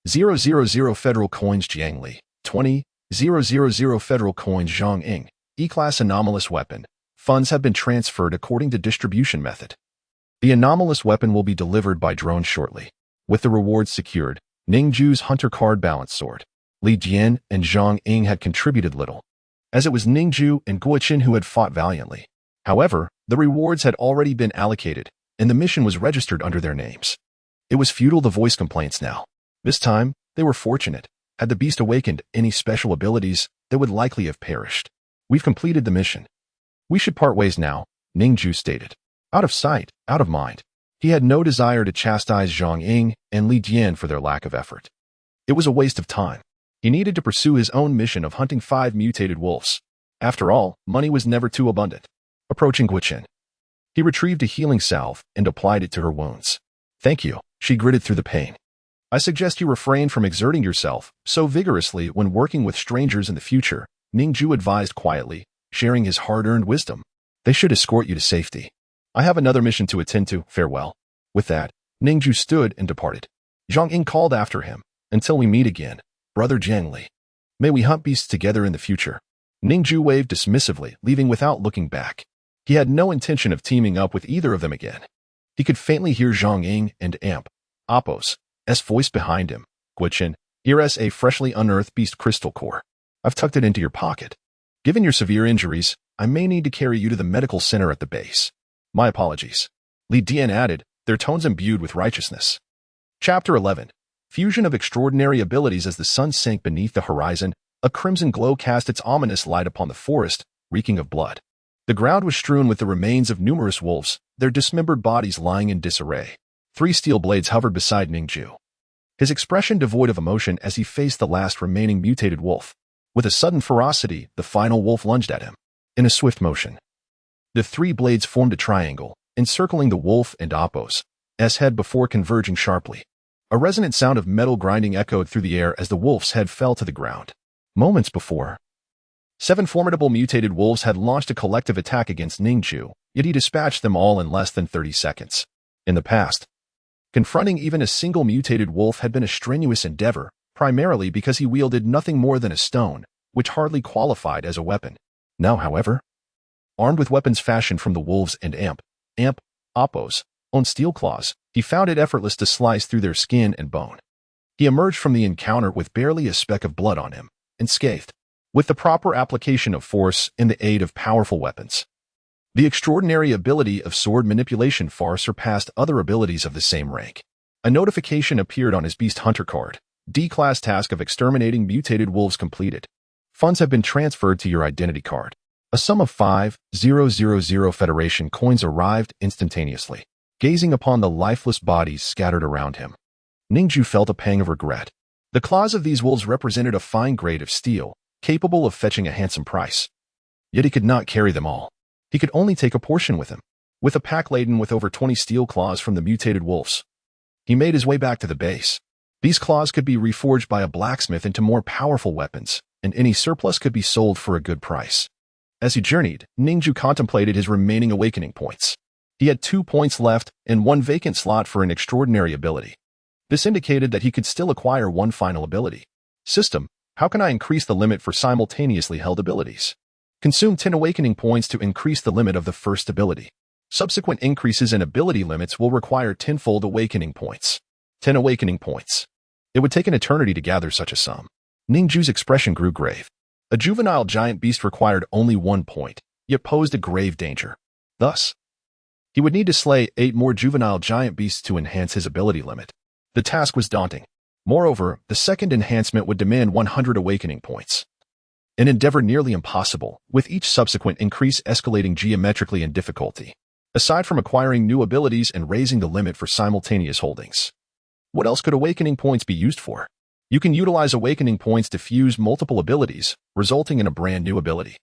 000 federal coins Jiang Li, 20. 000 federal coins Zhang Ying, E-class anomalous weapon. Funds have been transferred according to distribution method. The anomalous weapon will be delivered by drone shortly. With the rewards secured, Ning Jue's hunter card balance soared. Li Jian and Zhang Ying had contributed little, as it was Ning Jue and Guoqin who had fought valiantly. However, the rewards had already been allocated, and the mission was registered under their names. It was futile to voice complaints now. This time, they were fortunate. Had the beast awakened any special abilities, they would likely have perished. We've completed the mission. We should part ways now, Ning Jue stated. Out of sight, out of mind. He had no desire to chastise Zhang Ying and Li Dian for their lack of effort. It was a waste of time. He needed to pursue his own mission of hunting 5 mutated wolves. After all, money was never too abundant. Approaching Guoqin, he retrieved a healing salve and applied it to her wounds. Thank you, she gritted through the pain. I suggest you refrain from exerting yourself so vigorously when working with strangers in the future, Ning Jue advised quietly, sharing his hard-earned wisdom. They should escort you to safety. I have another mission to attend to. Farewell." With that, Ning Jue stood and departed. Zhang Ying called after him, "Until we meet again, Brother Jiang Li. May we hunt beasts together in the future." Ning Jue waved dismissively, leaving without looking back. He had no intention of teaming up with either of them again. He could faintly hear Zhang Ying and Appos' voice behind him. "Guichen, here is a freshly unearthed beast crystal core. I've tucked it into your pocket. Given your severe injuries, I may need to carry you to the medical center at the base. My apologies." Li Dian added, their tones imbued with righteousness. Chapter 11. Fusion of extraordinary abilities. As the sun sank beneath the horizon, a crimson glow cast its ominous light upon the forest, reeking of blood. The ground was strewn with the remains of numerous wolves, their dismembered bodies lying in disarray. 3 steel blades hovered beside Ning Jue, his expression devoid of emotion as he faced the last remaining mutated wolf. With a sudden ferocity, the final wolf lunged at him. In a swift motion, the 3 blades formed a triangle, encircling the wolf and Appos' head before converging sharply. A resonant sound of metal grinding echoed through the air as the wolf's head fell to the ground. Moments before, 7 formidable mutated wolves had launched a collective attack against Ning Jue, yet he dispatched them all in less than 30 seconds. In the past, confronting even a single mutated wolf had been a strenuous endeavor, primarily because he wielded nothing more than a stone, which hardly qualified as a weapon. Now, however, armed with weapons fashioned from the wolves and Appos' own steel claws, he found it effortless to slice through their skin and bone. He emerged from the encounter with barely a speck of blood on him, unscathed. With the proper application of force and the aid of powerful weapons, the extraordinary ability of sword manipulation far surpassed other abilities of the same rank. A notification appeared on his Beast Hunter card. D-Class task of exterminating mutated wolves completed. Funds have been transferred to your identity card. A sum of 5,000 Federation coins arrived instantaneously. Gazing upon the lifeless bodies scattered around him, Ning Jue felt a pang of regret. The claws of these wolves represented a fine grade of steel, capable of fetching a handsome price. Yet he could not carry them all. He could only take a portion with him. With a pack laden with over 20 steel claws from the mutated wolves, he made his way back to the base. These claws could be reforged by a blacksmith into more powerful weapons, and any surplus could be sold for a good price. As he journeyed, Ning Jue contemplated his remaining awakening points. He had 2 points left and 1 vacant slot for an extraordinary ability. This indicated that he could still acquire 1 final ability. System, how can I increase the limit for simultaneously held abilities? Consume 10 awakening points to increase the limit of the first ability. Subsequent increases in ability limits will require 10-fold awakening points. 10 awakening points. It would take an eternity to gather such a sum. Ning Jue's expression grew grave. A juvenile giant beast required only 1 point, yet posed a grave danger. Thus, he would need to slay 8 more juvenile giant beasts to enhance his ability limit. The task was daunting. Moreover, the second enhancement would demand 100 awakening points. An endeavor nearly impossible, with each subsequent increase escalating geometrically in difficulty. Aside from acquiring new abilities and raising the limit for simultaneous holdings, what else could awakening points be used for? You can utilize awakening points to fuse multiple abilities, resulting in a brand new ability.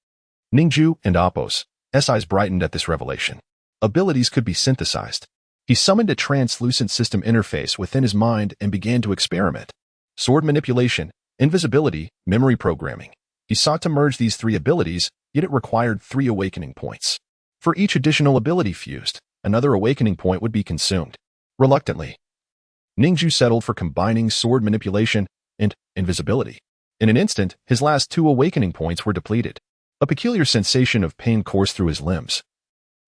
Ning Jue and Appos' eyes brightened at this revelation. Abilities could be synthesized. He summoned a translucent system interface within his mind and began to experiment. Sword manipulation, invisibility, memory programming. He sought to merge these 3 abilities, yet it required 3 awakening points. For each additional ability fused, another awakening point would be consumed. Reluctantly, Ning Jue settled for combining sword manipulation and invisibility. In an instant, his last 2 awakening points were depleted. A peculiar sensation of pain coursed through his limbs.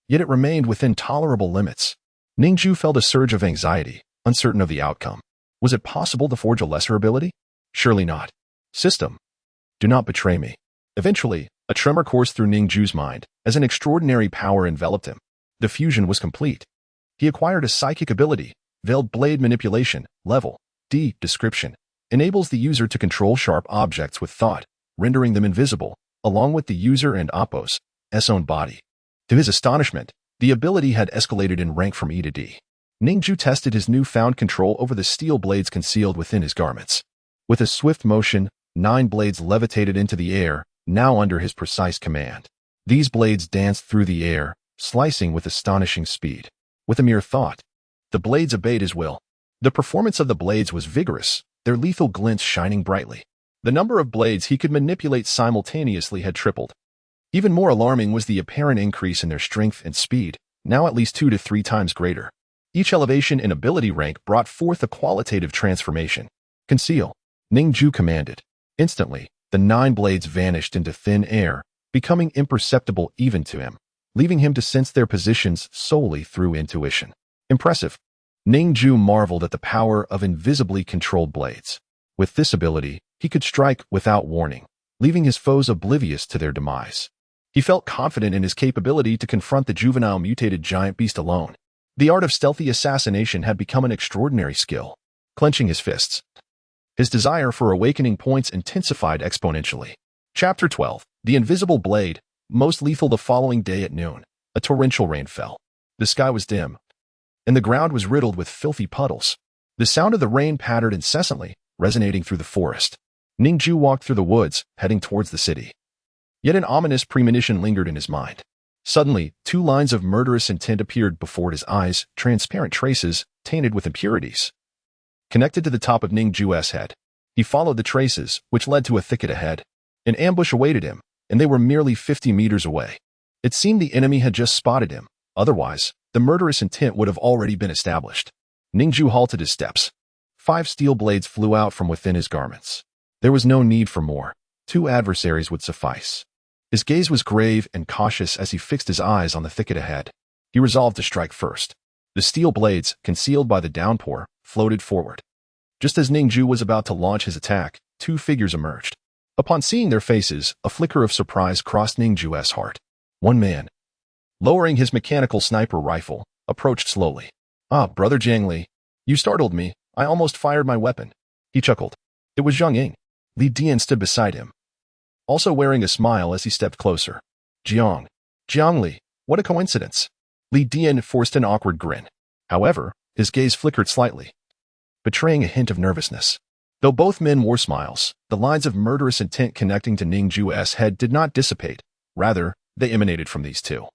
Yet it remained within tolerable limits. Ning Jue felt a surge of anxiety, uncertain of the outcome. Was it possible to forge a lesser ability? Surely not. System, do not betray me. Eventually, a tremor coursed through Ning Jue's mind as an extraordinary power enveloped him. The fusion was complete. He acquired a psychic ability, Veiled Blade Manipulation, Level D. Description. Enables the user to control sharp objects with thought, rendering them invisible, along with the user and Appos' own body. To his astonishment, the ability had escalated in rank from E to D. Ning Jue tested his newfound control over the steel blades concealed within his garments. With a swift motion, 9 blades levitated into the air, now under his precise command. These blades danced through the air, slicing with astonishing speed. With a mere thought, the blades obeyed his will. The performance of the blades was vigorous, their lethal glints shining brightly. The number of blades he could manipulate simultaneously had tripled. Even more alarming was the apparent increase in their strength and speed, now at least 2 to 3 times greater. Each elevation in ability rank brought forth a qualitative transformation. Conceal, Ning Jue commanded. Instantly, the 9 blades vanished into thin air, becoming imperceptible even to him, leaving him to sense their positions solely through intuition. Impressive. Ning Jue marveled at the power of invisibly controlled blades. With this ability, he could strike without warning, leaving his foes oblivious to their demise. He felt confident in his capability to confront the juvenile mutated giant beast alone. The art of stealthy assassination had become an extraordinary skill. Clenching his fists, his desire for awakening points intensified exponentially. Chapter 12. The Invisible Blade. Most lethal. The following day at noon, a torrential rain fell. The sky was dim, and the ground was riddled with filthy puddles. The sound of the rain pattered incessantly, resonating through the forest. Ning Jue walked through the woods, heading towards the city. Yet an ominous premonition lingered in his mind. Suddenly, 2 lines of murderous intent appeared before his eyes, transparent traces, tainted with impurities. Connected to the top of Ning Jue's head, he followed the traces, which led to a thicket ahead. An ambush awaited him, and they were merely 50 meters away. It seemed the enemy had just spotted him. Otherwise, the murderous intent would have already been established. Ning Jue halted his steps. 5 steel blades flew out from within his garments. There was no need for more. 2 adversaries would suffice. His gaze was grave and cautious as he fixed his eyes on the thicket ahead. He resolved to strike first. The steel blades, concealed by the downpour, floated forward. Just as Ning Jue was about to launch his attack, 2 figures emerged. Upon seeing their faces, a flicker of surprise crossed Ning Jue's heart. One man, lowering his mechanical sniper rifle, approached slowly. "Ah, Brother Jiang Li, you startled me. I almost fired my weapon." He chuckled. It was Zhang Ying. Li Dian stood beside him, also wearing a smile as he stepped closer. Jiang Li, what a coincidence." Li Dian forced an awkward grin. However, his gaze flickered slightly, betraying a hint of nervousness. Though both men wore smiles, the lines of murderous intent connecting to Ning Jue's head did not dissipate. Rather, they emanated from these 2.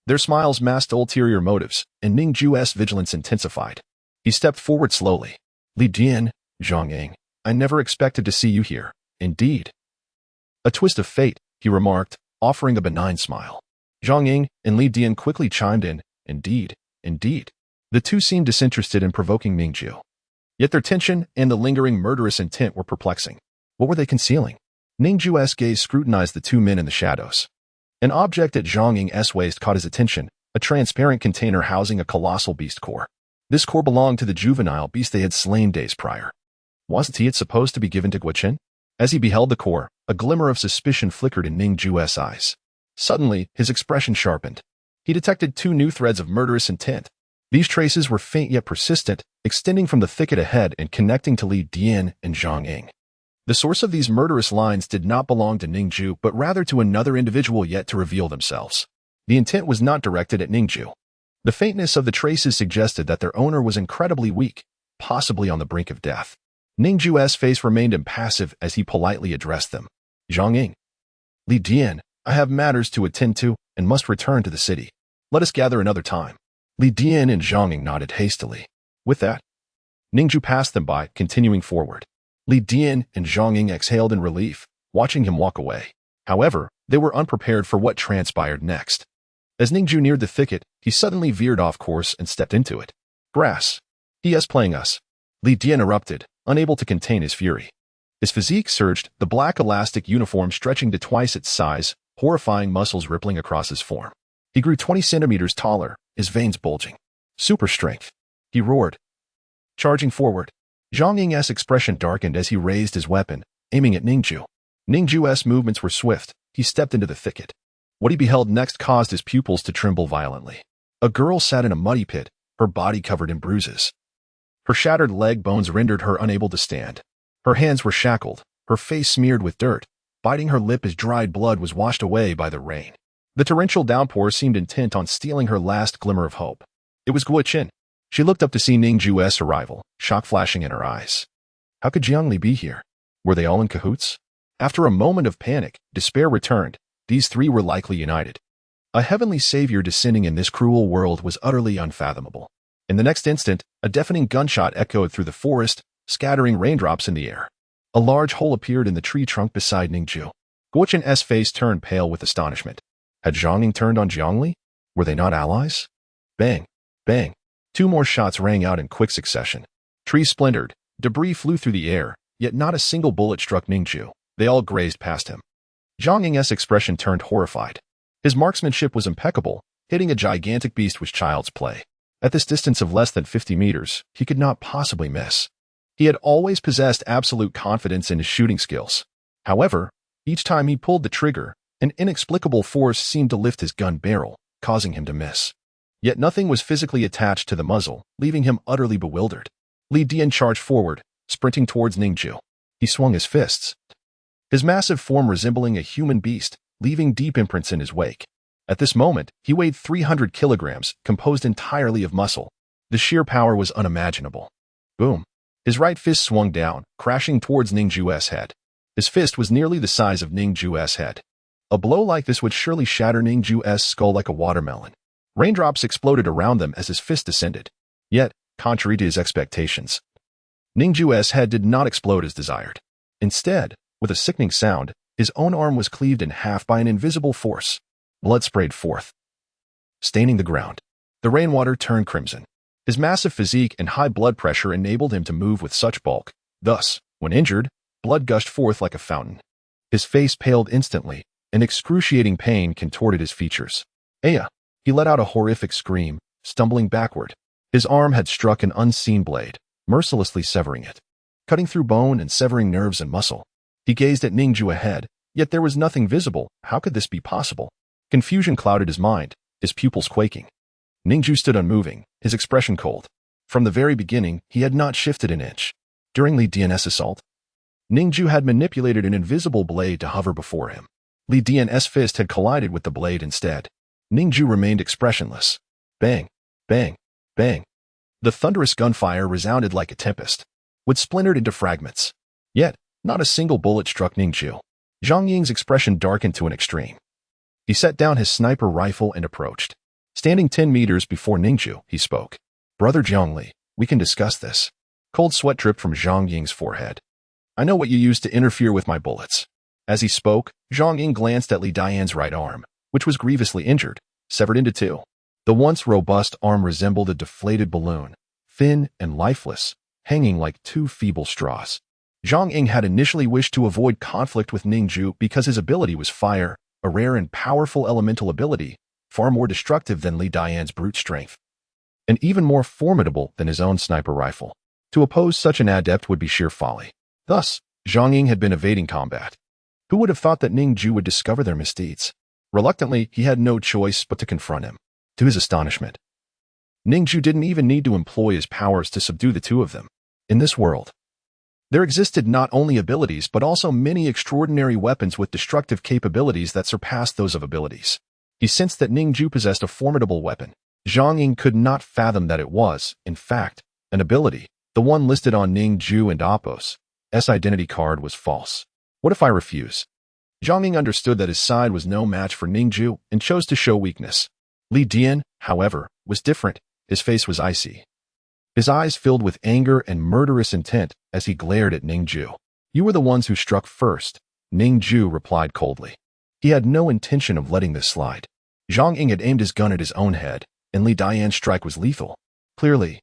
Their smiles masked ulterior motives, and Ning Jue's vigilance intensified. He stepped forward slowly. "Li Dian, Zhang Ying, I never expected to see you here. Indeed." "A twist of fate," he remarked, offering a benign smile. Zhang Ying and Li Dian quickly chimed in. "Indeed, indeed." The 2 seemed disinterested in provoking Ning Jue. Yet their tension and the lingering murderous intent were perplexing. What were they concealing? Ning Jue's gaze scrutinized the 2 men in the shadows. An object at Zhang Ying's waist caught his attention, a transparent container housing a colossal beast core. This core belonged to the juvenile beast they had slain days prior. Wasn't it supposed to be given to Guochen? As he beheld the core, a glimmer of suspicion flickered in Ning Jue's eyes. Suddenly, his expression sharpened. He detected 2 new threads of murderous intent. These traces were faint yet persistent, extending from the thicket ahead and connecting to Li Dian and Zhang Ying. The source of these murderous lines did not belong to Ning Jue, but rather to another individual yet to reveal themselves. The intent was not directed at Ning Jue. The faintness of the traces suggested that their owner was incredibly weak, possibly on the brink of death. Ning Jue's face remained impassive as he politely addressed them. "Zhang Ying, Li Dian, I have matters to attend to and must return to the city. Let us gather another time." Li Dian and Zhang Ying nodded hastily. With that, Ning Jue passed them by, continuing forward. Li Dian and Zhang Ying exhaled in relief, watching him walk away. However, they were unprepared for what transpired next. As Ning Jue neared the thicket, he suddenly veered off course and stepped into it. "Grass. He is playing us." Li Dian erupted, unable to contain his fury. His physique surged, the black elastic uniform stretching to twice its size, horrifying muscles rippling across his form. He grew 20 centimeters taller, his veins bulging. "Super strength," he roared, charging forward. Zhang Ying's expression darkened as he raised his weapon, aiming at Ning Jue. Ning Jue's movements were swift. He stepped into the thicket. What he beheld next caused his pupils to tremble violently. A girl sat in a muddy pit, her body covered in bruises. Her shattered leg bones rendered her unable to stand. Her hands were shackled, her face smeared with dirt, biting her lip as dried blood was washed away by the rain. The torrential downpour seemed intent on stealing her last glimmer of hope. It was Guochen. She looked up to see Ning Jue's arrival, shock flashing in her eyes. How could Jiang Li be here? Were they all in cahoots? After a moment of panic, despair returned. These 3 were likely united. A heavenly savior descending in this cruel world was utterly unfathomable. In the next instant, a deafening gunshot echoed through the forest, scattering raindrops in the air. A large hole appeared in the tree trunk beside Ning Jue. Guochen's face turned pale with astonishment. Had Zhang Ying turned on Jiangli? Were they not allies? Bang! Bang! Two more shots rang out in quick succession. Trees splintered, debris flew through the air, yet not a single bullet struck Ning Jue. They all grazed past him. Zhang Ying's expression turned horrified. His marksmanship was impeccable. Hitting a gigantic beast was child's play. At this distance of less than 50 meters, he could not possibly miss. He had always possessed absolute confidence in his shooting skills. However, each time he pulled the trigger, an inexplicable force seemed to lift his gun barrel, causing him to miss. Yet nothing was physically attached to the muzzle, leaving him utterly bewildered. Li Dian charged forward, sprinting towards Ning Jue. He swung his fists, his massive form resembling a human beast, leaving deep imprints in his wake. At this moment, he weighed 300 kilograms, composed entirely of muscle. The sheer power was unimaginable. Boom! His right fist swung down, crashing towards Ning Jue's head. His fist was nearly the size of Ning Jue's head. A blow like this would surely shatter Ning Jue's skull like a watermelon. Raindrops exploded around them as his fist descended. Yet, contrary to his expectations, Ning Jue's head did not explode as desired. Instead, with a sickening sound, his own arm was cleaved in half by an invisible force. Blood sprayed forth, staining the ground. The rainwater turned crimson. His massive physique and high blood pressure enabled him to move with such bulk. Thus, when injured, blood gushed forth like a fountain. His face paled instantly, and excruciating pain contorted his features. Aya! He let out a horrific scream, stumbling backward. His arm had struck an unseen blade, mercilessly severing it, cutting through bone and severing nerves and muscle. He gazed at Ning Jue ahead, yet there was nothing visible. How could this be possible? Confusion clouded his mind, his pupils quaking. Ning Jue stood unmoving, his expression cold. From the very beginning, he had not shifted an inch. During Li Dian's assault, Ning Jue had manipulated an invisible blade to hover before him. Li Dian's fist had collided with the blade instead. Ning Jue remained expressionless. Bang! Bang! Bang! The thunderous gunfire resounded like a tempest, which splintered into fragments. Yet, not a single bullet struck Ning Jue. Zhang Ying's expression darkened to an extreme. He set down his sniper rifle and approached. Standing 10 meters before Ning Jue, he spoke. Brother Jiangli, we can discuss this. Cold sweat dripped from Zhang Ying's forehead. I know what you used to interfere with my bullets. As he spoke, Zhang Ying glanced at Li Dian's right arm, which was grievously injured, severed into two. The once robust arm resembled a deflated balloon, thin and lifeless, hanging like two feeble straws. Zhang Ying had initially wished to avoid conflict with Ning Jue because his ability was fire, a rare and powerful elemental ability, far more destructive than Li Dian's brute strength, and even more formidable than his own sniper rifle. To oppose such an adept would be sheer folly. Thus, Zhang Ying had been evading combat. Who would have thought that Ning Jue would discover their misdeeds? Reluctantly, he had no choice but to confront him. To his astonishment, Ning Jue didn't even need to employ his powers to subdue the two of them. In this world, there existed not only abilities but also many extraordinary weapons with destructive capabilities that surpassed those of abilities. He sensed that Ning Jue possessed a formidable weapon. Zhang Ying could not fathom that it was, in fact, an ability. The one listed on Ning Jue and Appo's identity card was false. What if I refuse? Zhang Ying understood that his side was no match for Ning Jue and chose to show weakness. Li Dian, however, was different. His face was icy. His eyes filled with anger and murderous intent as he glared at Ning Jue. You were the ones who struck first, Ning Jue replied coldly. He had no intention of letting this slide. Zhang Ying had aimed his gun at his own head, and Li Dian's strike was lethal. Clearly,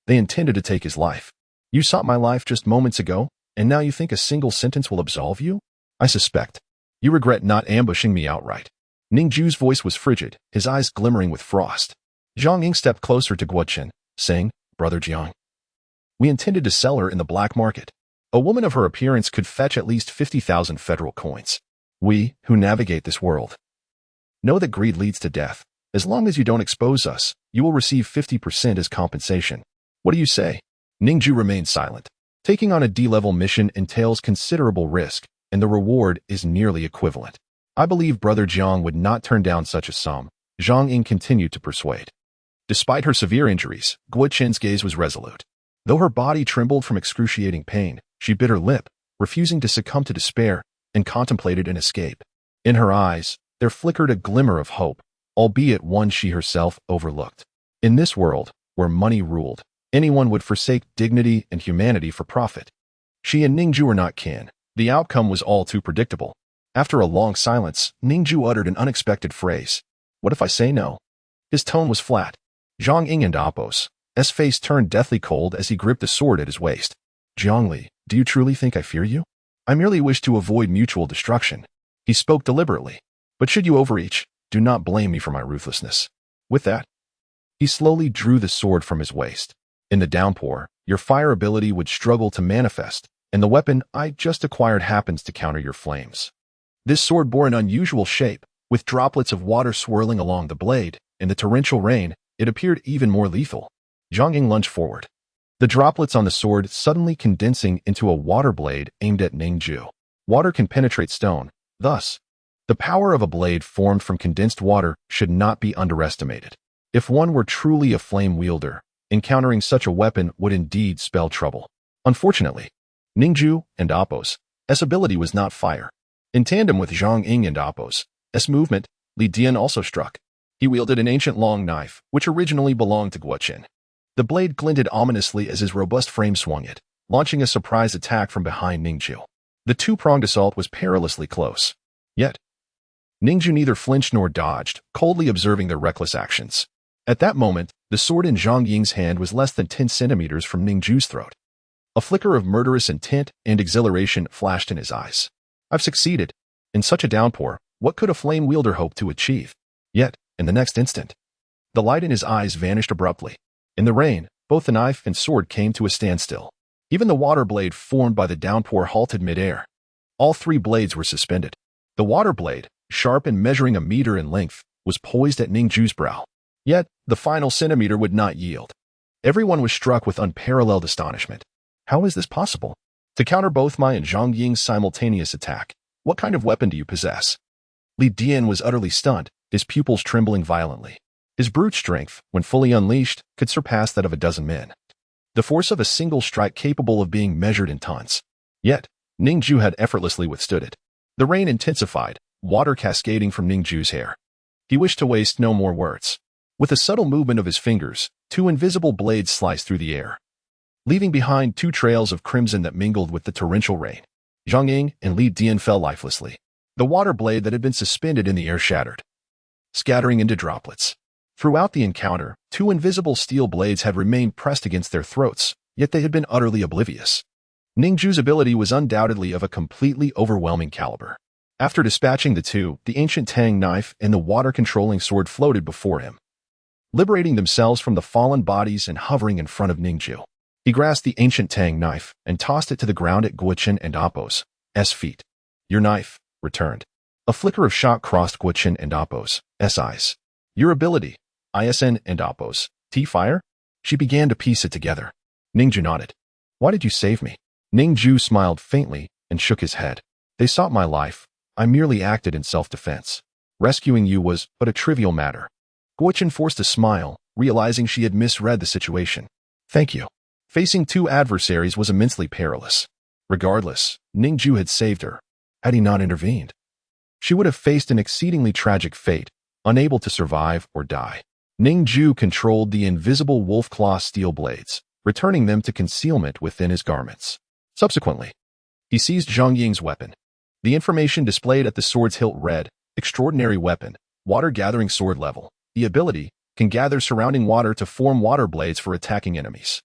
they intended to take his life. You sought my life just moments ago, and now you think a single sentence will absolve you? I suspect you regret not ambushing me outright. Ning Jue's voice was frigid, his eyes glimmering with frost. Zhang Ying stepped closer to Guochen, saying, Brother Jiang, we intended to sell her in the black market. A woman of her appearance could fetch at least 50,000 federal coins. We, who navigate this world, know that greed leads to death. As long as you don't expose us, you will receive 50% as compensation. What do you say? Ning Jue remained silent. Taking on a D-level mission entails considerable risk, and the reward is nearly equivalent. I believe Brother Jiang would not turn down such a sum. Zhang Ying continued to persuade. Despite her severe injuries, Guochen's gaze was resolute. Though her body trembled from excruciating pain, she bit her lip, refusing to succumb to despair, and contemplated an escape. In her eyes, there flickered a glimmer of hope, albeit one she herself overlooked. In this world, where money ruled, anyone would forsake dignity and humanity for profit. She and Ning Jue were not kin. The outcome was all too predictable. After a long silence, Ning Jue uttered an unexpected phrase. What if I say no? His tone was flat. Zhang Ying and Apos' face turned deathly cold as he gripped the sword at his waist. Jiangli, do you truly think I fear you? I merely wish to avoid mutual destruction. He spoke deliberately. But should you overreach, do not blame me for my ruthlessness. With that, he slowly drew the sword from his waist. In the downpour, your fire ability would struggle to manifest, and the weapon I just acquired happens to counter your flames. This sword bore an unusual shape, with droplets of water swirling along the blade. In the torrential rain, it appeared even more lethal. Zhang Ying lunged forward, the droplets on the sword suddenly condensing into a water blade aimed at Ning Jue. Water can penetrate stone, thus, the power of a blade formed from condensed water should not be underestimated. If one were truly a flame wielder, encountering such a weapon would indeed spell trouble. Unfortunately, Ning Jue and Apos' ability was not fire. In tandem with Zhang Ying and Apos' movement, Li Dian also struck. He wielded an ancient long knife, which originally belonged to Guochen. The blade glinted ominously as his robust frame swung it, launching a surprise attack from behind Ning Jue. The two-pronged assault was perilously close. Yet, Ning Jue neither flinched nor dodged, coldly observing their reckless actions. At that moment, the sword in Zhang Ying's hand was less than 10 centimeters from Ning Jue's throat. A flicker of murderous intent and exhilaration flashed in his eyes. I've succeeded. In such a downpour, what could a flame wielder hope to achieve? Yet, in the next instant, the light in his eyes vanished abruptly. In the rain, both the knife and sword came to a standstill. Even the water blade formed by the downpour halted midair. All three blades were suspended. The water blade, sharp and measuring a meter in length, was poised at Ning Jue's brow. Yet, the final centimeter would not yield. Everyone was struck with unparalleled astonishment. How is this possible? To counter both my and Zhang Ying's simultaneous attack, what kind of weapon do you possess? Li Dian was utterly stunned, his pupils trembling violently. His brute strength, when fully unleashed, could surpass that of a dozen men. The force of a single strike capable of being measured in tons. Yet, Ning Jue had effortlessly withstood it. The rain intensified, water cascading from Ning Jue's hair. He wished to waste no more words. With a subtle movement of his fingers, two invisible blades sliced through the air, leaving behind two trails of crimson that mingled with the torrential rain. Zhang Ying and Li Dian fell lifelessly. The water blade that had been suspended in the air shattered, scattering into droplets. Throughout the encounter, two invisible steel blades had remained pressed against their throats, yet they had been utterly oblivious. Ning Jue's ability was undoubtedly of a completely overwhelming caliber. After dispatching the two, the ancient Tang knife and the water-controlling sword floated before him, liberating themselves from the fallen bodies and hovering in front of Ning Jue. He grasped the ancient Tang knife and tossed it to the ground at Guochen and Apos' feet. Your knife returned. A flicker of shock crossed Guochen and Apos' eyes. Your ability, ISN and Apos' fire? She began to piece it together. Ning Jue nodded. Why did you save me? Ning Jue smiled faintly and shook his head. They sought my life. I merely acted in self-defense. Rescuing you was but a trivial matter. Guochen forced a smile, realizing she had misread the situation. Thank you. Facing two adversaries was immensely perilous. Regardless, Ning Jue had saved her. Had he not intervened, she would have faced an exceedingly tragic fate, unable to survive or die. Ning Jue controlled the invisible wolf claw steel blades, returning them to concealment within his garments. Subsequently, he seized Zhang Ying's weapon. The information displayed at the sword's hilt read, Extraordinary weapon, water-gathering sword level. The ability can gather surrounding water to form water blades for attacking enemies.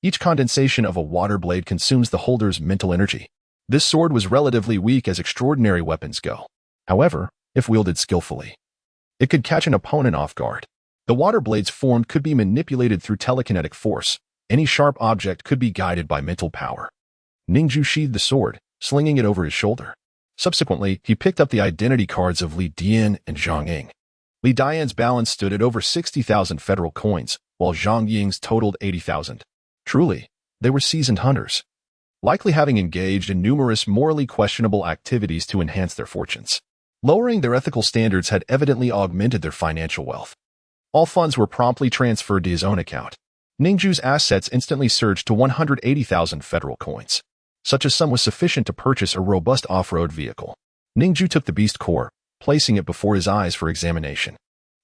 Each condensation of a water blade consumes the holder's mental energy. This sword was relatively weak as extraordinary weapons go. However, if wielded skillfully, it could catch an opponent off guard. The water blades formed could be manipulated through telekinetic force. Any sharp object could be guided by mental power. Ning Jue sheathed the sword, slinging it over his shoulder. Subsequently, he picked up the identity cards of Li Dian and Zhang Ying. Li Dian's balance stood at over 60,000 federal coins, while Zhang Ying's totaled 80,000. Truly, they were seasoned hunters, likely having engaged in numerous morally questionable activities to enhance their fortunes. Lowering their ethical standards had evidently augmented their financial wealth. All funds were promptly transferred to his own account. Ning Jue's assets instantly surged to 180,000 federal coins. Such a sum was sufficient to purchase a robust off-road vehicle. Ning Jue took the beast core, placing it before his eyes for examination.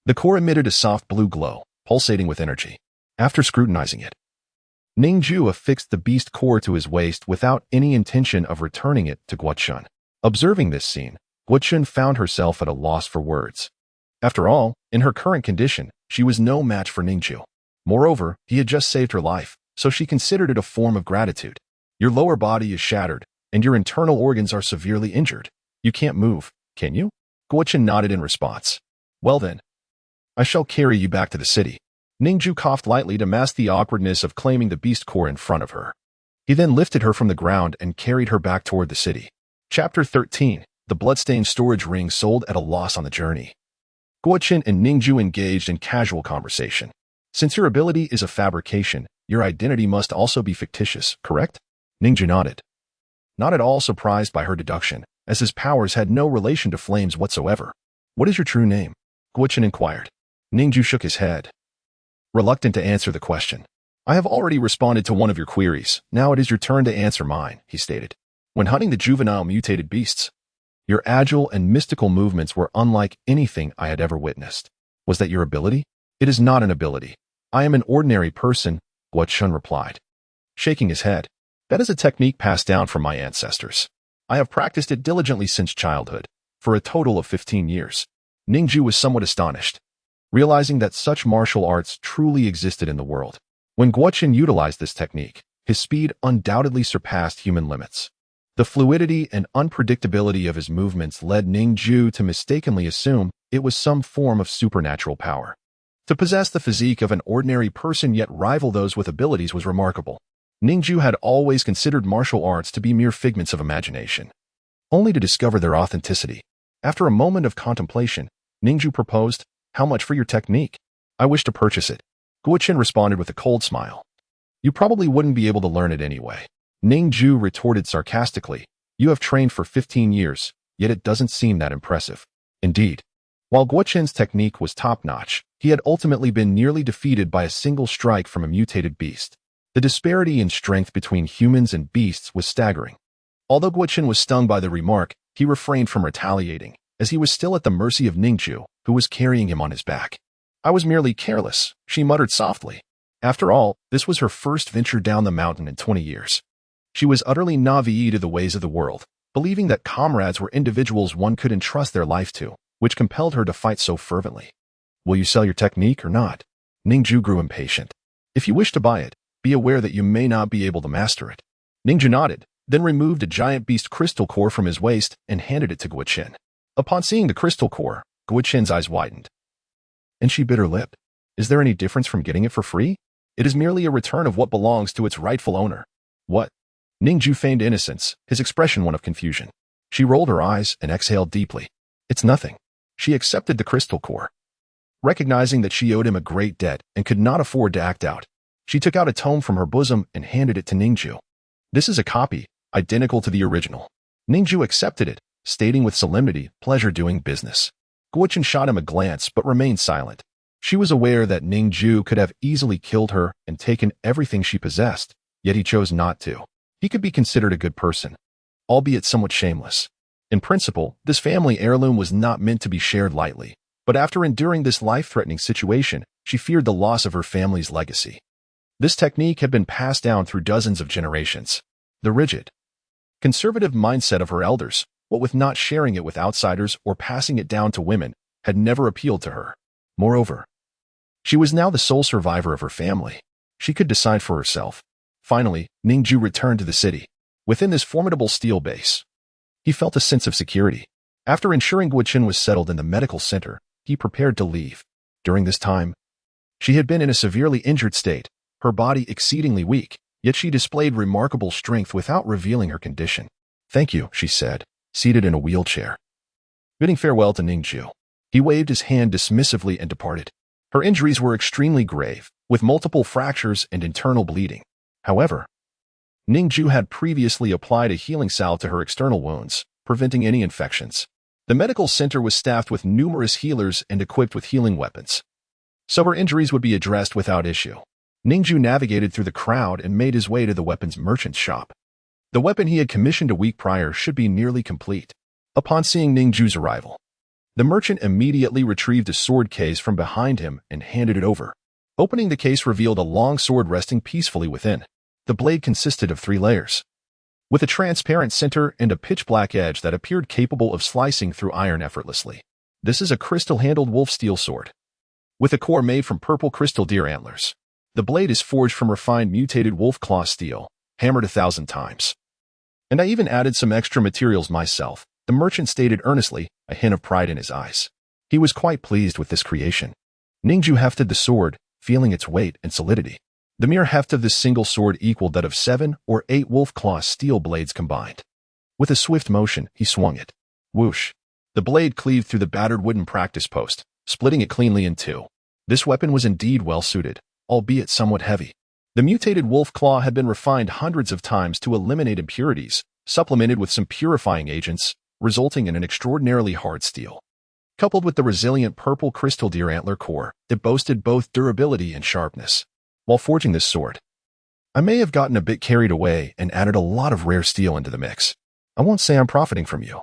The core emitted a soft blue glow, pulsating with energy. After scrutinizing it, Ning Jue affixed the beast core to his waist without any intention of returning it to Guochen. Observing this scene, Guochen found herself at a loss for words. After all, in her current condition, she was no match for Ning Jue. Moreover, he had just saved her life, so she considered it a form of gratitude. Your lower body is shattered, and your internal organs are severely injured. You can't move, can you? Guochen nodded in response. Well then, I shall carry you back to the city. Ning Jue coughed lightly to mask the awkwardness of claiming the beast core in front of her. He then lifted her from the ground and carried her back toward the city. Chapter 13. The bloodstained storage ring sold at a loss on the journey. Guochen and Ning Jue engaged in casual conversation. Since your ability is a fabrication, your identity must also be fictitious, correct? Ning Jue nodded. Not at all surprised by her deduction, as his powers had no relation to flames whatsoever. What is your true name? Guochen inquired. Ning Jue shook his head, reluctant to answer the question. I have already responded to one of your queries. Now it is your turn to answer mine, he stated. When hunting the juvenile mutated beasts, your agile and mystical movements were unlike anything I had ever witnessed. Was that your ability? It is not an ability. I am an ordinary person, Guochen replied, shaking his head. That is a technique passed down from my ancestors. I have practiced it diligently since childhood, for a total of 15 years. Ning Jue was somewhat astonished, realizing that such martial arts truly existed in the world. When Guochen utilized this technique, his speed undoubtedly surpassed human limits. The fluidity and unpredictability of his movements led Ning Jue to mistakenly assume it was some form of supernatural power. To possess the physique of an ordinary person yet rival those with abilities was remarkable. Ning Jue had always considered martial arts to be mere figments of imagination, only to discover their authenticity. After a moment of contemplation, Ning Jue proposed, "How much for your technique?" "I wish to purchase it." Guochen responded with a cold smile. "You probably wouldn't be able to learn it anyway." Ning Jue retorted sarcastically, "You have trained for 15 years, yet it doesn't seem that impressive." Indeed, while Guochen's technique was top-notch, he had ultimately been nearly defeated by a single strike from a mutated beast. The disparity in strength between humans and beasts was staggering. Although Guochen was stung by the remark, he refrained from retaliating, as he was still at the mercy of Ning Jue, who was carrying him on his back. "I was merely careless," she muttered softly. After all, this was her first venture down the mountain in 20 years. She was utterly naive to the ways of the world, believing that comrades were individuals one could entrust their life to, which compelled her to fight so fervently. "Will you sell your technique or not?" Ning Jue grew impatient. "If you wish to buy it, be aware that you may not be able to master it." Ning Jue nodded, then removed a giant beast crystal core from his waist and handed it to Guochen. Upon seeing the crystal core, Guochen's eyes widened, and she bit her lip. "Is there any difference from getting it for free? It is merely a return of what belongs to its rightful owner." "What?" Ning Jue feigned innocence, his expression one of confusion. She rolled her eyes and exhaled deeply. "It's nothing." She accepted the crystal core, recognizing that she owed him a great debt and could not afford to act out. She took out a tome from her bosom and handed it to Ning Jue. "This is a copy, identical to the original." Ning Jue accepted it, stating with solemnity, "Pleasure doing business." Guochen shot him a glance but remained silent. She was aware that Ning Jue could have easily killed her and taken everything she possessed, yet he chose not to. He could be considered a good person, albeit somewhat shameless. In principle, this family heirloom was not meant to be shared lightly, but after enduring this life-threatening situation, she feared the loss of her family's legacy. This technique had been passed down through dozens of generations. The rigid, conservative mindset of her elders, what with not sharing it with outsiders or passing it down to women, had never appealed to her. Moreover, she was now the sole survivor of her family. She could decide for herself. Finally, Ning Jue returned to the city. Within this formidable steel base, he felt a sense of security. After ensuring Guochen was settled in the medical center, he prepared to leave. During this time, she had been in a severely injured state, her body exceedingly weak, yet she displayed remarkable strength without revealing her condition. "Thank you," she said, seated in a wheelchair. Bidding farewell to Ning Jue, he waved his hand dismissively and departed. Her injuries were extremely grave, with multiple fractures and internal bleeding. However, Ning Jue had previously applied a healing salve to her external wounds, preventing any infections. The medical center was staffed with numerous healers and equipped with healing weapons, so her injuries would be addressed without issue. Ning Jue navigated through the crowd and made his way to the weapons merchant's shop. The weapon he had commissioned a week prior should be nearly complete. Upon seeing Ning Jue's arrival, the merchant immediately retrieved a sword case from behind him and handed it over. Opening the case revealed a long sword resting peacefully within. The blade consisted of 3 layers. with a transparent center and a pitch-black edge that appeared capable of slicing through iron effortlessly. This is a crystal-handled wolf steel sword, with a core made from purple crystal deer antlers. The blade is forged from refined mutated wolf claw steel, hammered 1,000 times. And I even added some extra materials myself, the merchant stated earnestly, a hint of pride in his eyes. He was quite pleased with this creation. Ning Jue hefted the sword, feeling its weight and solidity. The mere heft of this single sword equaled that of 7 or 8 wolf claw steel blades combined. With a swift motion, he swung it. Whoosh! The blade cleaved through the battered wooden practice post, splitting it cleanly in two. This weapon was indeed well suited, albeit somewhat heavy. The mutated wolf claw had been refined hundreds of times to eliminate impurities, supplemented with some purifying agents, resulting in an extraordinarily hard steel. Coupled with the resilient purple crystal deer antler core, it boasted both durability and sharpness. While forging this sword, I may have gotten a bit carried away and added a lot of rare steel into the mix. I won't say I'm profiting from you,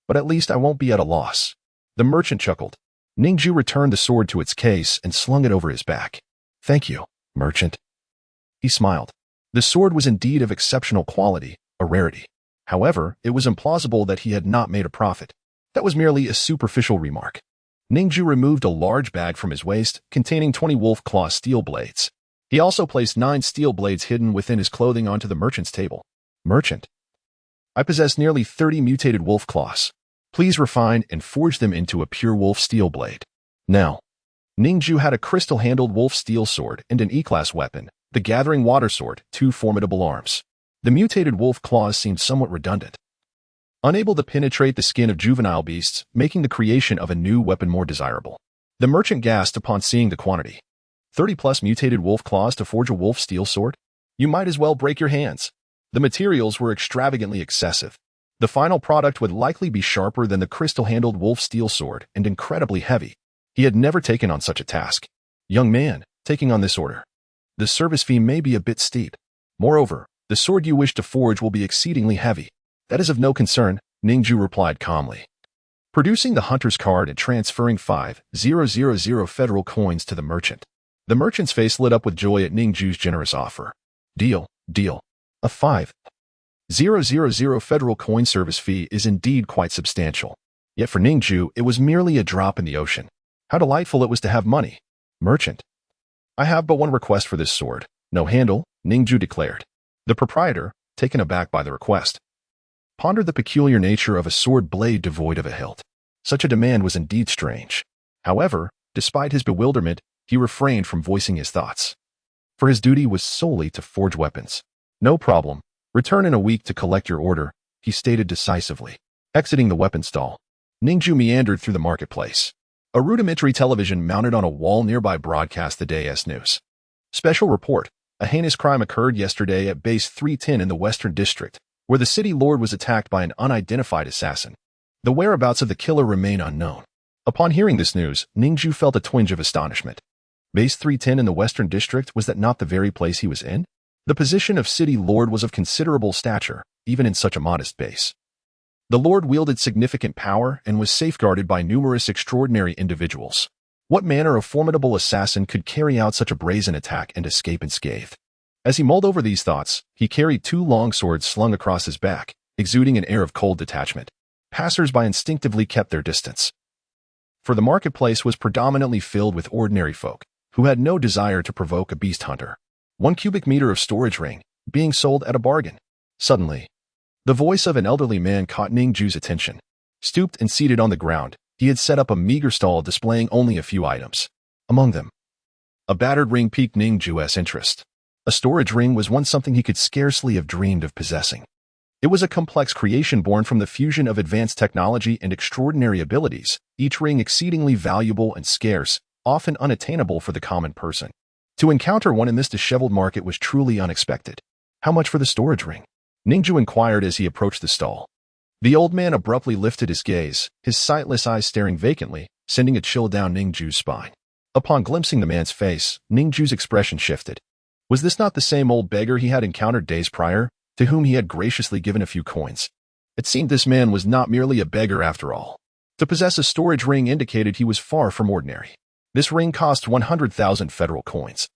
but at least I won't be at a loss. The merchant chuckled. Ning Jue returned the sword to its case and slung it over his back. Thank you, merchant. He smiled. The sword was indeed of exceptional quality, a rarity. However, it was implausible that he had not made a profit. That was merely a superficial remark. Ning Jue removed a large bag from his waist containing 20 wolf claw steel blades. He also placed 9 steel blades hidden within his clothing onto the merchant's table. Merchant, I possess nearly 30 mutated wolf claws. Please refine and forge them into a pure wolf steel blade. Now, Ning Jue had a crystal-handled wolf steel sword and an E-class weapon, the Gathering Water Sword, 2 formidable arms. The mutated wolf claws seemed somewhat redundant, unable to penetrate the skin of juvenile beasts, making the creation of a new weapon more desirable. The merchant gasped upon seeing the quantity. 30-plus mutated wolf claws to forge a wolf steel sword? You might as well break your hands. The materials were extravagantly excessive. The final product would likely be sharper than the crystal-handled wolf steel sword and incredibly heavy. He had never taken on such a task. Young man, taking on this order, the service fee may be a bit steep. Moreover, the sword you wish to forge will be exceedingly heavy. That is of no concern, Ning Jue replied calmly, producing the hunter's card and transferring 5,000 federal coins to the merchant. The merchant's face lit up with joy at Ning Jue's generous offer. Deal. A 5,000 federal coin service fee is indeed quite substantial. Yet for Ning Jue, it was merely a drop in the ocean. How delightful it was to have money. Merchant, I have but one request for this sword. No handle, Ning Jue declared. The proprietor, taken aback by the request, pondered the peculiar nature of a sword blade devoid of a hilt. Such a demand was indeed strange. However, despite his bewilderment, he refrained from voicing his thoughts, for his duty was solely to forge weapons. No problem. Return in a week to collect your order, he stated decisively. Exiting the weapon stall, Ning Jue meandered through the marketplace. A rudimentary television mounted on a wall nearby broadcast the day's news. Special report. A heinous crime occurred yesterday at Base 310 in the Western District, where the city lord was attacked by an unidentified assassin. The whereabouts of the killer remain unknown. Upon hearing this news, Ning Jue felt a twinge of astonishment. Base 310 in the Western District, was that not the very place he was in? The position of city lord was of considerable stature, even in such a modest base. The lord wielded significant power and was safeguarded by numerous extraordinary individuals. What manner of formidable assassin could carry out such a brazen attack and escape unscathed? As he mulled over these thoughts, he carried 2 long swords slung across his back, exuding an air of cold detachment. Passers-by instinctively kept their distance, for the marketplace was predominantly filled with ordinary folk, who had no desire to provoke a beast hunter. 1 cubic meter of storage ring, being sold at a bargain. Suddenly, the voice of an elderly man caught Ning Jue's attention. Stooped and seated on the ground, he had set up a meager stall displaying only a few items. Among them, a battered ring piqued Ning Jue's interest. A storage ring was once something he could scarcely have dreamed of possessing. It was a complex creation born from the fusion of advanced technology and extraordinary abilities, each ring exceedingly valuable and scarce, often unattainable for the common person. To encounter one in this disheveled market was truly unexpected. How much for the storage ring? Ning Jue inquired as he approached the stall. The old man abruptly lifted his gaze, his sightless eyes staring vacantly, sending a chill down Ning Jue's spine. Upon glimpsing the man's face, Ning Jue's expression shifted. Was this not the same old beggar he had encountered days prior, to whom he had graciously given a few coins? It seemed this man was not merely a beggar after all. To possess a storage ring indicated he was far from ordinary. This ring cost 100,000 federal coins.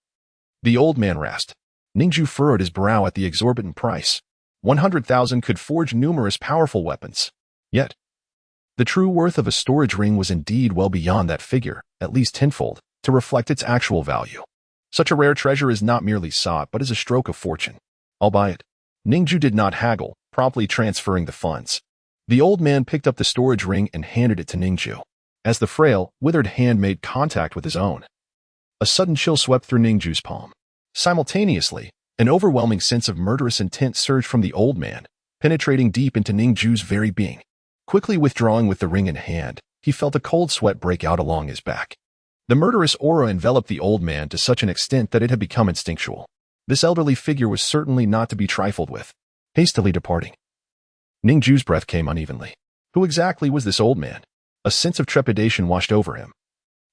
The old man rasped. Ning Jue furrowed his brow at the exorbitant price. 100,000 could forge numerous powerful weapons. Yet, the true worth of a storage ring was indeed well beyond that figure, at least tenfold, to reflect its actual value. Such a rare treasure is not merely sought, but is a stroke of fortune. I'll buy it. Ning Jue did not haggle, promptly transferring the funds. The old man picked up the storage ring and handed it to Ning Jue. As the frail, withered hand made contact with his own, a sudden chill swept through Ning Jue's palm. Simultaneously, an overwhelming sense of murderous intent surged from the old man, penetrating deep into Ning Jue's very being. Quickly withdrawing with the ring in hand, he felt a cold sweat break out along his back. The murderous aura enveloped the old man to such an extent that it had become instinctual. This elderly figure was certainly not to be trifled with. Hastily departing, Ning Jue's breath came unevenly. Who exactly was this old man? A sense of trepidation washed over him.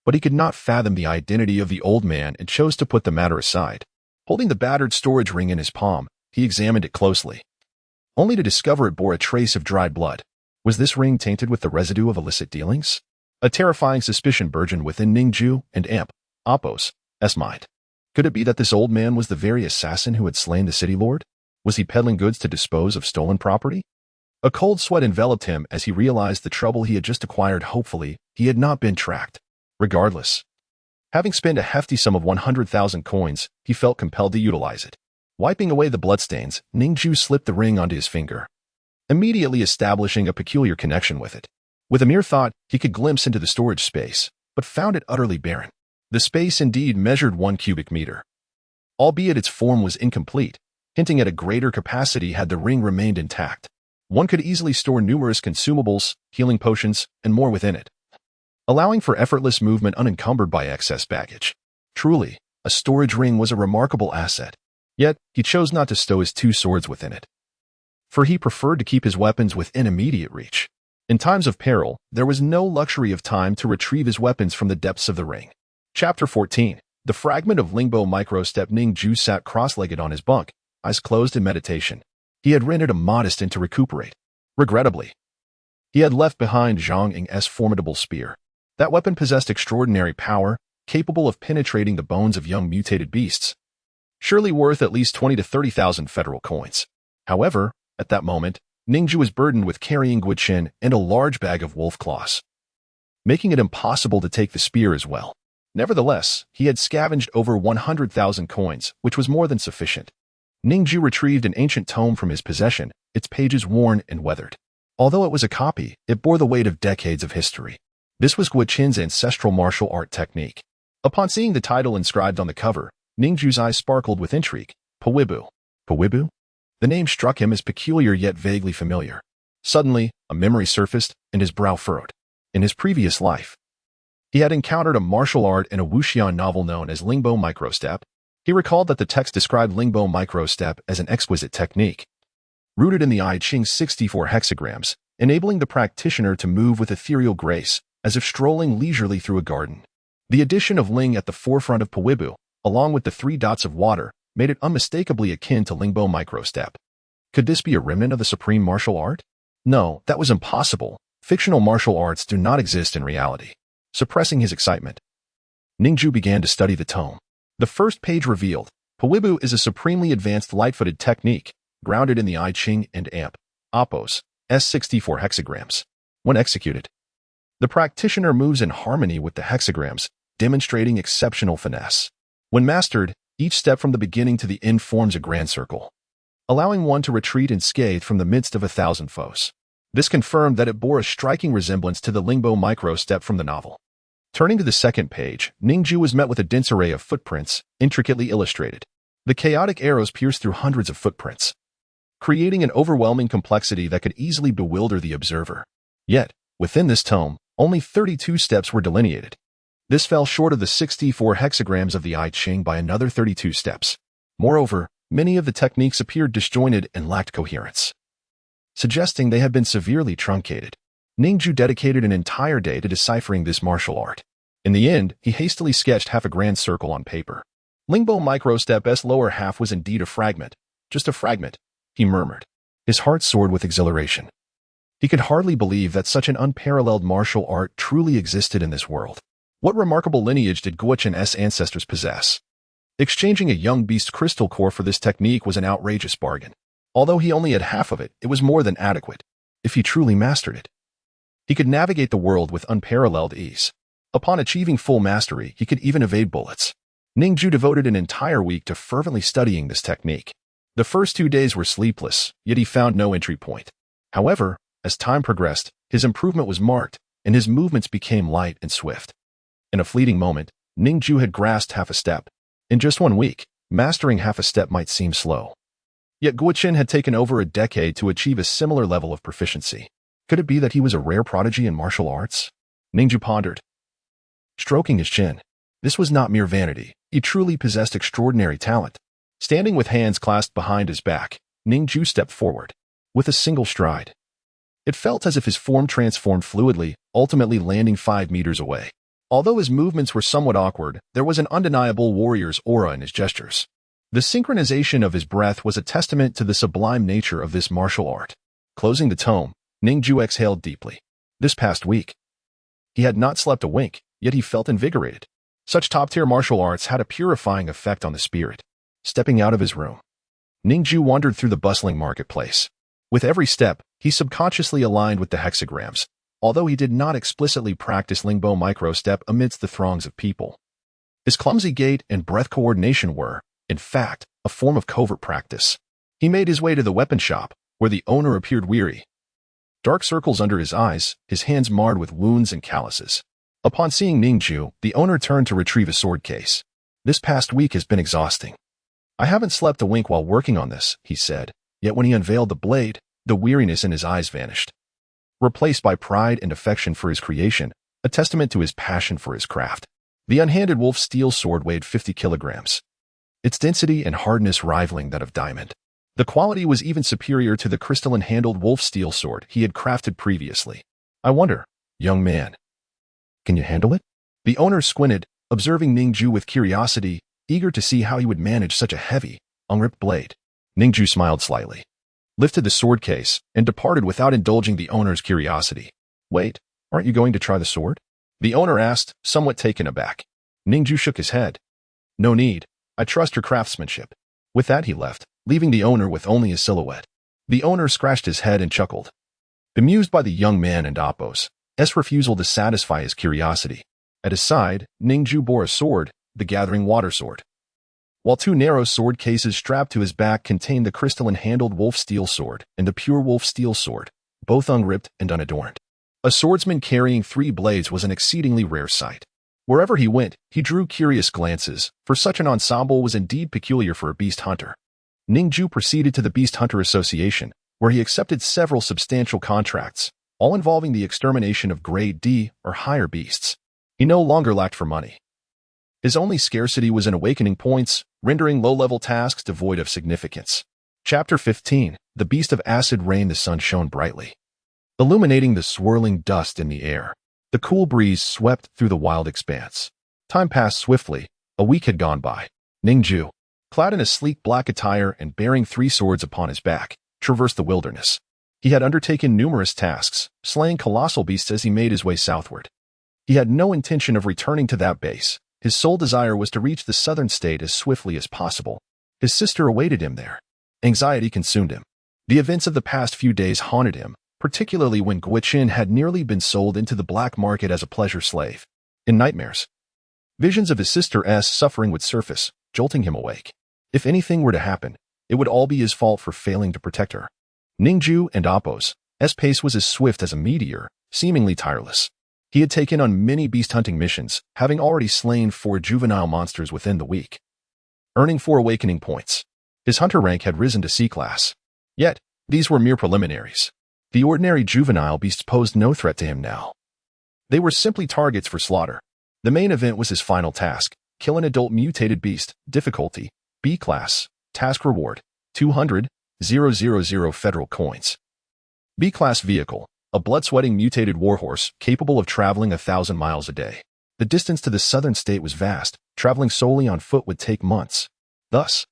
But he could not fathom the identity of the old man and chose to put the matter aside. Holding the battered storage ring in his palm, he examined it closely, only to discover it bore a trace of dried blood. Was this ring tainted with the residue of illicit dealings? A terrifying suspicion burgeoned within Ning Jue and Appos' mind. Could it be that this old man was the very assassin who had slain the city lord? Was he peddling goods to dispose of stolen property? A cold sweat enveloped him as he realized the trouble he had just acquired. Hopefully, he had not been tracked. Regardless, having spent a hefty sum of 100,000 coins, he felt compelled to utilize it. Wiping away the bloodstains, Ning Jue slipped the ring onto his finger, immediately establishing a peculiar connection with it. With a mere thought, he could glimpse into the storage space, but found it utterly barren. The space indeed measured 1 cubic meter, albeit its form was incomplete, hinting at a greater capacity had the ring remained intact. One could easily store numerous consumables, healing potions, and more within it, allowing for effortless movement unencumbered by excess baggage. Truly, a storage ring was a remarkable asset. Yet, he chose not to stow his 2 swords within it, for he preferred to keep his weapons within immediate reach. In times of peril, there was no luxury of time to retrieve his weapons from the depths of the ring. Chapter 14. The fragment of Lingbo microstep. Ning Jue sat cross-legged on his bunk, eyes closed in meditation. He had rented a modest inn to recuperate. Regrettably, he had left behind Zhang Ying's formidable spear. That weapon possessed extraordinary power, capable of penetrating the bones of young mutated beasts, surely worth at least 20 to 30,000 federal coins. However, at that moment, Ning Jue was burdened with carrying Guqin and a large bag of wolf claws, making it impossible to take the spear as well. Nevertheless, he had scavenged over 100,000 coins, which was more than sufficient. Ning Jue retrieved an ancient tome from his possession, its pages worn and weathered. Although it was a copy, it bore the weight of decades of history. This was Guqin's ancestral martial art technique. Upon seeing the title inscribed on the cover, Ning Jue's eyes sparkled with intrigue. Puwibu. Puwibu? The name struck him as peculiar yet vaguely familiar. Suddenly, a memory surfaced, and his brow furrowed. In his previous life, he had encountered a martial art in a Wuxian novel known as Lingbo microstep. He recalled that the text described Lingbo microstep as an exquisite technique, rooted in the I Ching's 64 hexagrams, enabling the practitioner to move with ethereal grace, as if strolling leisurely through a garden. The addition of Ling at the forefront of Puwibu, along with the 3 dots of water, made it unmistakably akin to Lingbo microstep. Could this be a remnant of the supreme martial art? No, that was impossible. Fictional martial arts do not exist in reality. Suppressing his excitement, Ning Jue began to study the tome. The first page revealed, Puwibu is a supremely advanced light-footed technique, grounded in the I Ching and Appos' 64 hexagrams. When executed, the practitioner moves in harmony with the hexagrams, demonstrating exceptional finesse. When mastered, each step from the beginning to the end forms a grand circle, allowing one to retreat unscathed from the midst of 1,000 foes. This confirmed that it bore a striking resemblance to the Lingbo microstep from the novel. Turning to the second page, Ning Jue was met with a dense array of footprints, intricately illustrated. The chaotic arrows pierced through hundreds of footprints, creating an overwhelming complexity that could easily bewilder the observer. Yet, within this tome, only 32 steps were delineated. This fell short of the 64 hexagrams of the I Ching by another 32 steps. Moreover, many of the techniques appeared disjointed and lacked coherence, suggesting they had been severely truncated. Ning Jue dedicated an entire day to deciphering this martial art. In the end, he hastily sketched half a grand circle on paper. Lingbo microstep's lower half was indeed a fragment. Just a fragment, he murmured. His heart soared with exhilaration. He could hardly believe that such an unparalleled martial art truly existed in this world. What remarkable lineage did Guqin's ancestors possess? Exchanging a young beast crystal core for this technique was an outrageous bargain. Although he only had half of it, it was more than adequate, if he truly mastered it. He could navigate the world with unparalleled ease. Upon achieving full mastery, he could even evade bullets. Ning Jue devoted an entire week to fervently studying this technique. The first 2 days were sleepless, yet he found no entry point. However, as time progressed, his improvement was marked, and his movements became light and swift. In a fleeting moment, Ning Jue had grasped half a step. In just 1 week, mastering half a step might seem slow. Yet Guoqin had taken over a decade to achieve a similar level of proficiency. Could it be that he was a rare prodigy in martial arts? Ning Jue pondered, stroking his chin. This was not mere vanity. He truly possessed extraordinary talent. Standing with hands clasped behind his back, Ning Jue stepped forward. With a single stride, it felt as if his form transformed fluidly, ultimately landing 5 meters away. Although his movements were somewhat awkward, there was an undeniable warrior's aura in his gestures. The synchronization of his breath was a testament to the sublime nature of this martial art. Closing the tome, Ning Jue exhaled deeply. This past week, he had not slept a wink, yet he felt invigorated. Such top-tier martial arts had a purifying effect on the spirit. Stepping out of his room, Ning Jue wandered through the bustling marketplace. With every step, he subconsciously aligned with the hexagrams, although he did not explicitly practice Lingbo micro-step amidst the throngs of people. His clumsy gait and breath coordination were, in fact, a form of covert practice. He made his way to the weapon shop, where the owner appeared weary. Dark circles under his eyes, his hands marred with wounds and calluses. Upon seeing Ning Jue, the owner turned to retrieve a sword case. This past week has been exhausting. I haven't slept a wink while working on this, he said, yet when he unveiled the blade, the weariness in his eyes vanished, replaced by pride and affection for his creation, a testament to his passion for his craft. The unhanded wolf steel sword weighed 50 kilograms, its density and hardness rivaling that of diamond. The quality was even superior to the crystalline-handled wolf steel sword he had crafted previously. I wonder, young man, can you handle it? The owner squinted, observing Ning Jue with curiosity, eager to see how he would manage such a heavy, unripped blade. Ning Jue smiled slightly, lifted the sword case, and departed without indulging the owner's curiosity. Wait, aren't you going to try the sword? The owner asked, somewhat taken aback. Ning Jue shook his head. No need, I trust your craftsmanship. With that he left, leaving the owner with only his silhouette. The owner scratched his head and chuckled, bemused by the young man and Appo's refusal to satisfy his curiosity. At his side, Ning Jue bore a sword, the gathering water sword, while 2 narrow sword cases strapped to his back contained the crystalline-handled wolf steel sword and the pure wolf steel sword, both unripped and unadorned. A swordsman carrying 3 blades was an exceedingly rare sight. Wherever he went, he drew curious glances, for such an ensemble was indeed peculiar for a beast hunter. Ning Jue proceeded to the Beast Hunter Association, where he accepted several substantial contracts, all involving the extermination of grade D or higher beasts. He no longer lacked for money. His only scarcity was in awakening points, rendering low-level tasks devoid of significance. Chapter 15. The Beast of Acid Rain. The sun shone brightly, illuminating the swirling dust in the air. The cool breeze swept through the wild expanse. Time passed swiftly. A week had gone by. Ning Jue, clad in a sleek black attire and bearing 3 swords upon his back, traversed the wilderness. He had undertaken numerous tasks, slaying colossal beasts as he made his way southward. He had no intention of returning to that base. His sole desire was to reach the southern state as swiftly as possible. His sister awaited him there. Anxiety consumed him. The events of the past few days haunted him, particularly when Guoqin had nearly been sold into the black market as a pleasure slave. In nightmares, visions of his sister's suffering would surface, jolting him awake. If anything were to happen, it would all be his fault for failing to protect her. Ning Jue and Appo's pace was as swift as a meteor, seemingly tireless. He had taken on many beast-hunting missions, having already slain 4 juvenile monsters within the week, earning 4 awakening points. His hunter rank had risen to C-class. Yet, these were mere preliminaries. The ordinary juvenile beasts posed no threat to him now. They were simply targets for slaughter. The main event was his final task: kill an adult mutated beast, difficulty, B-class, task reward, 200,000 federal coins. B-class vehicle, a blood-sweating mutated warhorse capable of traveling 1,000 miles a day. The distance to the southern state was vast. Traveling solely on foot would take months. Thus,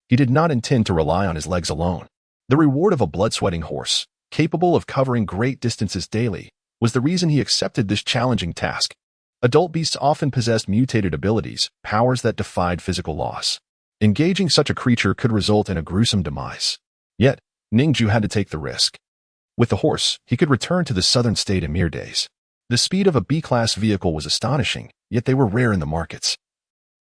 he did not intend to rely on his legs alone. The reward of a blood-sweating horse, capable of covering great distances daily, was the reason he accepted this challenging task. Adult beasts often possessed mutated abilities, powers that defied physical laws. Engaging such a creature could result in a gruesome demise. Yet, Ning Jue had to take the risk. With the horse, he could return to the southern state in mere days. The speed of a B-class vehicle was astonishing, yet they were rare in the markets.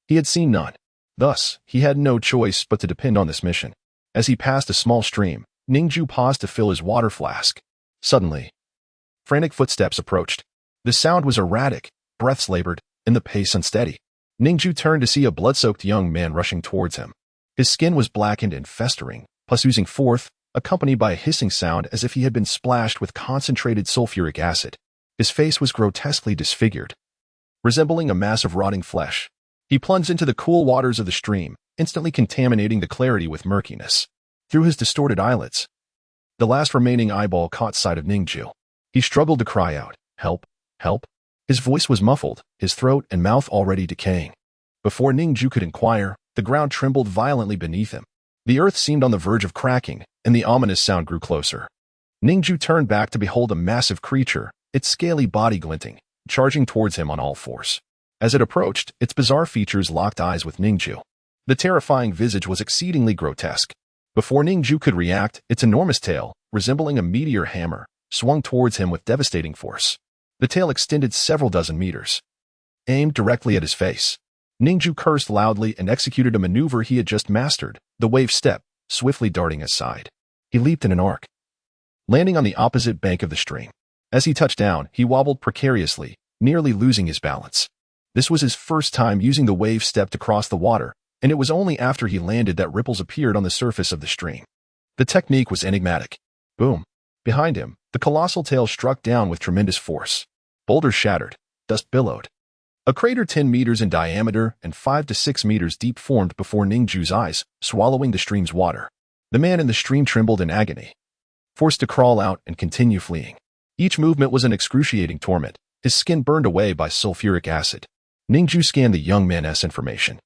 He had seen none. Thus, he had no choice but to depend on this mission. As he passed a small stream, Ning Jue paused to fill his water flask. Suddenly, frantic footsteps approached. The sound was erratic, breaths labored, and the pace unsteady. Ning Jue turned to see a blood-soaked young man rushing towards him. His skin was blackened and festering, pus oozing forth, accompanied by a hissing sound as if he had been splashed with concentrated sulfuric acid. His face was grotesquely disfigured, resembling a mass of rotting flesh. He plunged into the cool waters of the stream, instantly contaminating the clarity with murkiness. Through his distorted eyelids, the last remaining eyeball caught sight of Ning Jue. He struggled to cry out, "Help! Help!" His voice was muffled, his throat and mouth already decaying. Before Ning Jue could inquire, the ground trembled violently beneath him. The earth seemed on the verge of cracking, and the ominous sound grew closer. Ning Jue turned back to behold a massive creature, its scaly body glinting, charging towards him on all fours. As it approached, its bizarre features locked eyes with Ning Jue. The terrifying visage was exceedingly grotesque. Before Ning Jue could react, its enormous tail, resembling a meteor hammer, swung towards him with devastating force. The tail extended several dozen meters, aimed directly at his face. Ning Jue cursed loudly and executed a maneuver he had just mastered, the wave step, swiftly darting aside. He leaped in an arc, landing on the opposite bank of the stream. As he touched down, he wobbled precariously, nearly losing his balance. This was his first time using the wave step to cross the water, and it was only after he landed that ripples appeared on the surface of the stream. The technique was enigmatic. Boom! Behind him, the colossal tail struck down with tremendous force. Boulders shattered, dust billowed. A crater 10 meters in diameter and 5 to 6 meters deep formed before Ning Jue's eyes, swallowing the stream's water. The man in the stream trembled in agony, forced to crawl out and continue fleeing. Each movement was an excruciating torment, his skin burned away by sulfuric acid. Ning Jue scanned the young man's information.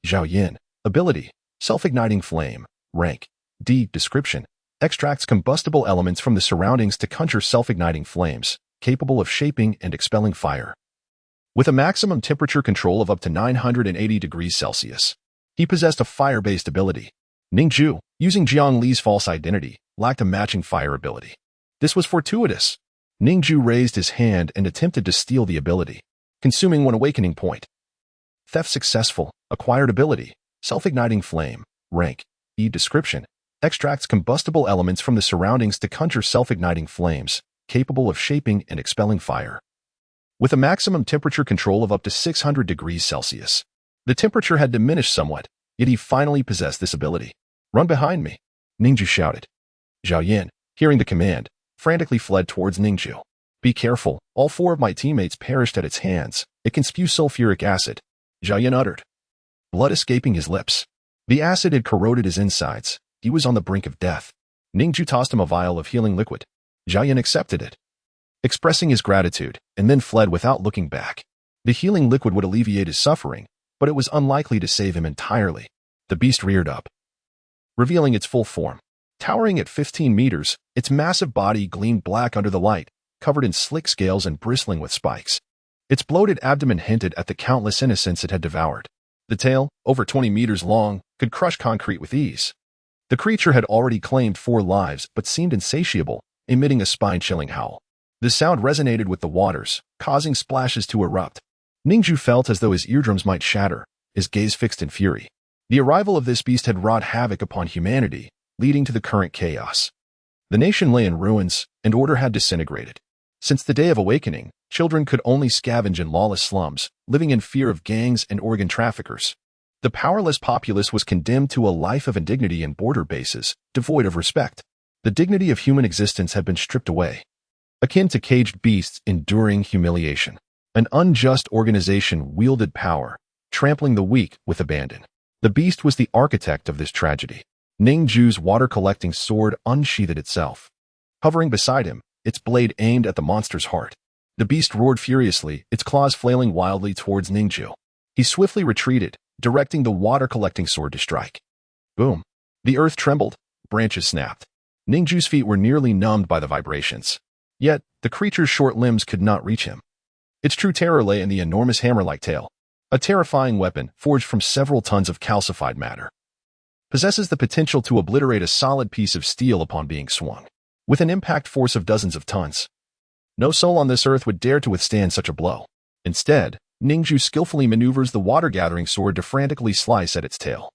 Zhao Yin, ability, self-igniting flame, rank, D, description, extracts combustible elements from the surroundings to conjure self-igniting flames, capable of shaping and expelling fire. With a maximum temperature control of up to 980 degrees Celsius. He possessed a fire-based ability. Ning Jue, using Jiang Li's false identity, lacked a matching fire ability. This was fortuitous. Ning Jue raised his hand and attempted to steal the ability, consuming one awakening point. Theft successful, acquired ability, self-igniting flame, rank, E, description, extracts combustible elements from the surroundings to conjure self-igniting flames, capable of shaping and expelling fire. With a maximum temperature control of up to 600 degrees Celsius. The temperature had diminished somewhat, yet he finally possessed this ability. Run behind me, Ning Jue shouted. Zhao Yin, hearing the command, frantically fled towards Ning Jue. Be careful, all 4 of my teammates perished at its hands. It can spew sulfuric acid, Zhao Yin uttered, blood escaping his lips. The acid had corroded his insides. He was on the brink of death. Ning Jue tossed him a vial of healing liquid. Zhao Yin accepted it, expressing his gratitude, and then fled without looking back. The healing liquid would alleviate his suffering, but it was unlikely to save him entirely. The beast reared up, revealing its full form. Towering at 15 meters, its massive body gleamed black under the light, covered in slick scales and bristling with spikes. Its bloated abdomen hinted at the countless innocents it had devoured. The tail, over 20 meters long, could crush concrete with ease. The creature had already claimed 4 lives but seemed insatiable, emitting a spine-chilling howl. The sound resonated with the waters, causing splashes to erupt. Ning Jue felt as though his eardrums might shatter, his gaze fixed in fury. The arrival of this beast had wrought havoc upon humanity, leading to the current chaos. The nation lay in ruins, and order had disintegrated. Since the day of awakening, children could only scavenge in lawless slums, living in fear of gangs and organ traffickers. The powerless populace was condemned to a life of indignity in border bases, devoid of respect. The dignity of human existence had been stripped away, akin to caged beasts enduring humiliation. An unjust organization wielded power, trampling the weak with abandon. The beast was the architect of this tragedy. Ning Jue's water-collecting sword unsheathed itself. Hovering beside him, its blade aimed at the monster's heart. The beast roared furiously, its claws flailing wildly towards Ning Jue. He swiftly retreated, directing the water-collecting sword to strike. Boom! The earth trembled, branches snapped. Ning Jue's feet were nearly numbed by the vibrations. Yet, the creature's short limbs could not reach him. Its true terror lay in the enormous hammer-like tail, a terrifying weapon forged from several tons of calcified matter. possesses the potential to obliterate a solid piece of steel upon being swung, with an impact force of dozens of tons. No soul on this earth would dare to withstand such a blow. Instead, Ning Jue skillfully maneuvers the water-gathering sword to frantically slice at its tail.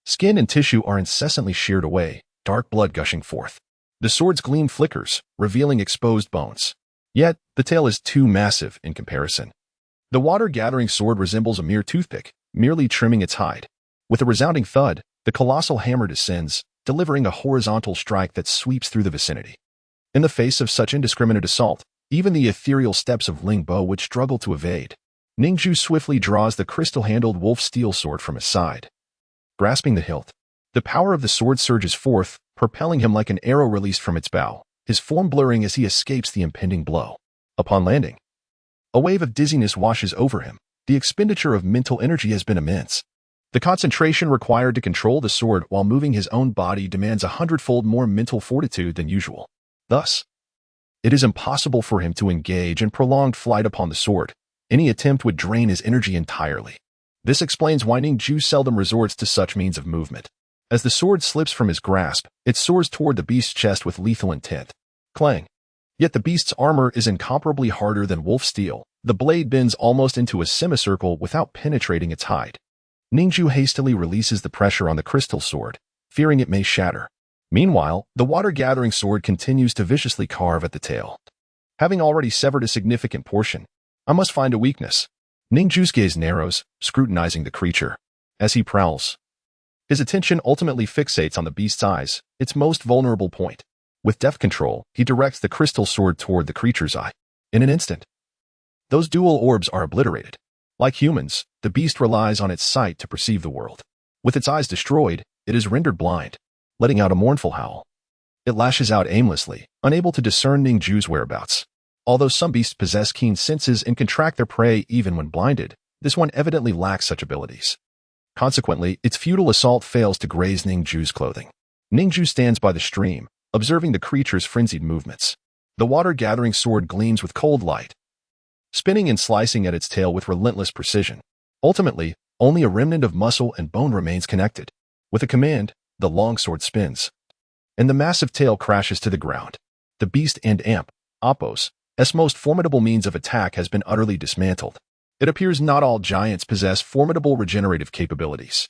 Skin and tissue are incessantly sheared away, dark blood gushing forth. The sword's gleam flickers, revealing exposed bones. Yet, the tail is too massive in comparison. The water-gathering sword resembles a mere toothpick, merely trimming its hide. With a resounding thud, the colossal hammer descends, delivering a horizontal strike that sweeps through the vicinity. In the face of such indiscriminate assault, even the ethereal steps of Ling Bo would struggle to evade. Ning Jue swiftly draws the crystal-handled wolf steel sword from his side. Grasping the hilt, the power of the sword surges forth, propelling him like an arrow released from its bow, his form blurring as he escapes the impending blow. Upon landing, a wave of dizziness washes over him. The expenditure of mental energy has been immense. The concentration required to control the sword while moving his own body demands 100-fold more mental fortitude than usual. Thus, it is impossible for him to engage in prolonged flight upon the sword. Any attempt would drain his energy entirely. This explains why Ning Jue seldom resorts to such means of movement. As the sword slips from his grasp, it soars toward the beast's chest with lethal intent. Clang! Yet the beast's armor is incomparably harder than wolf steel. The blade bends almost into a semicircle without penetrating its hide. Ning Jue hastily releases the pressure on the crystal sword, fearing it may shatter. Meanwhile, the water-gathering sword continues to viciously carve at the tail. Having already severed a significant portion, I must find a weakness. Ning Jue's gaze narrows, scrutinizing the creature. As he prowls, his attention ultimately fixates on the beast's eyes, its most vulnerable point. With deft control, he directs the crystal sword toward the creature's eye. In an instant, those dual orbs are obliterated. Like humans, the beast relies on its sight to perceive the world. With its eyes destroyed, it is rendered blind, letting out a mournful howl. It lashes out aimlessly, unable to discern Ning Jue's whereabouts. Although some beasts possess keen senses and can track their prey even when blinded, this one evidently lacks such abilities. Consequently, its futile assault fails to graze Ning Jue's clothing. Ning Jue stands by the stream, observing the creature's frenzied movements. The water-gathering sword gleams with cold light, spinning and slicing at its tail with relentless precision. Ultimately, only a remnant of muscle and bone remains connected. With a command, the longsword spins, and the massive tail crashes to the ground. The beast and awakens, most formidable means of attack has been utterly dismantled. It appears not all giants possess formidable regenerative capabilities.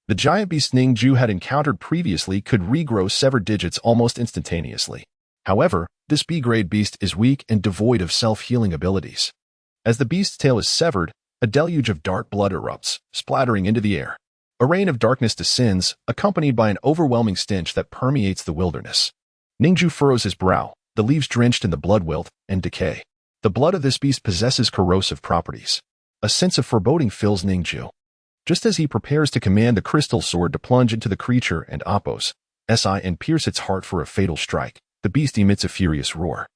The giant beast Ning Jue had encountered previously could regrow severed digits almost instantaneously. However, this B-grade beast is weak and devoid of self-healing abilities. As the beast's tail is severed, a deluge of dark blood erupts, splattering into the air. A rain of darkness descends, accompanied by an overwhelming stench that permeates the wilderness. Ning Jue furrows his brow, the leaves drenched in the blood wilt and decay. The blood of this beast possesses corrosive properties. A sense of foreboding fills Ning Jue. Just as he prepares to command the crystal sword to plunge into the creature and awakens and pierce its heart for a fatal strike, the beast emits a furious roar.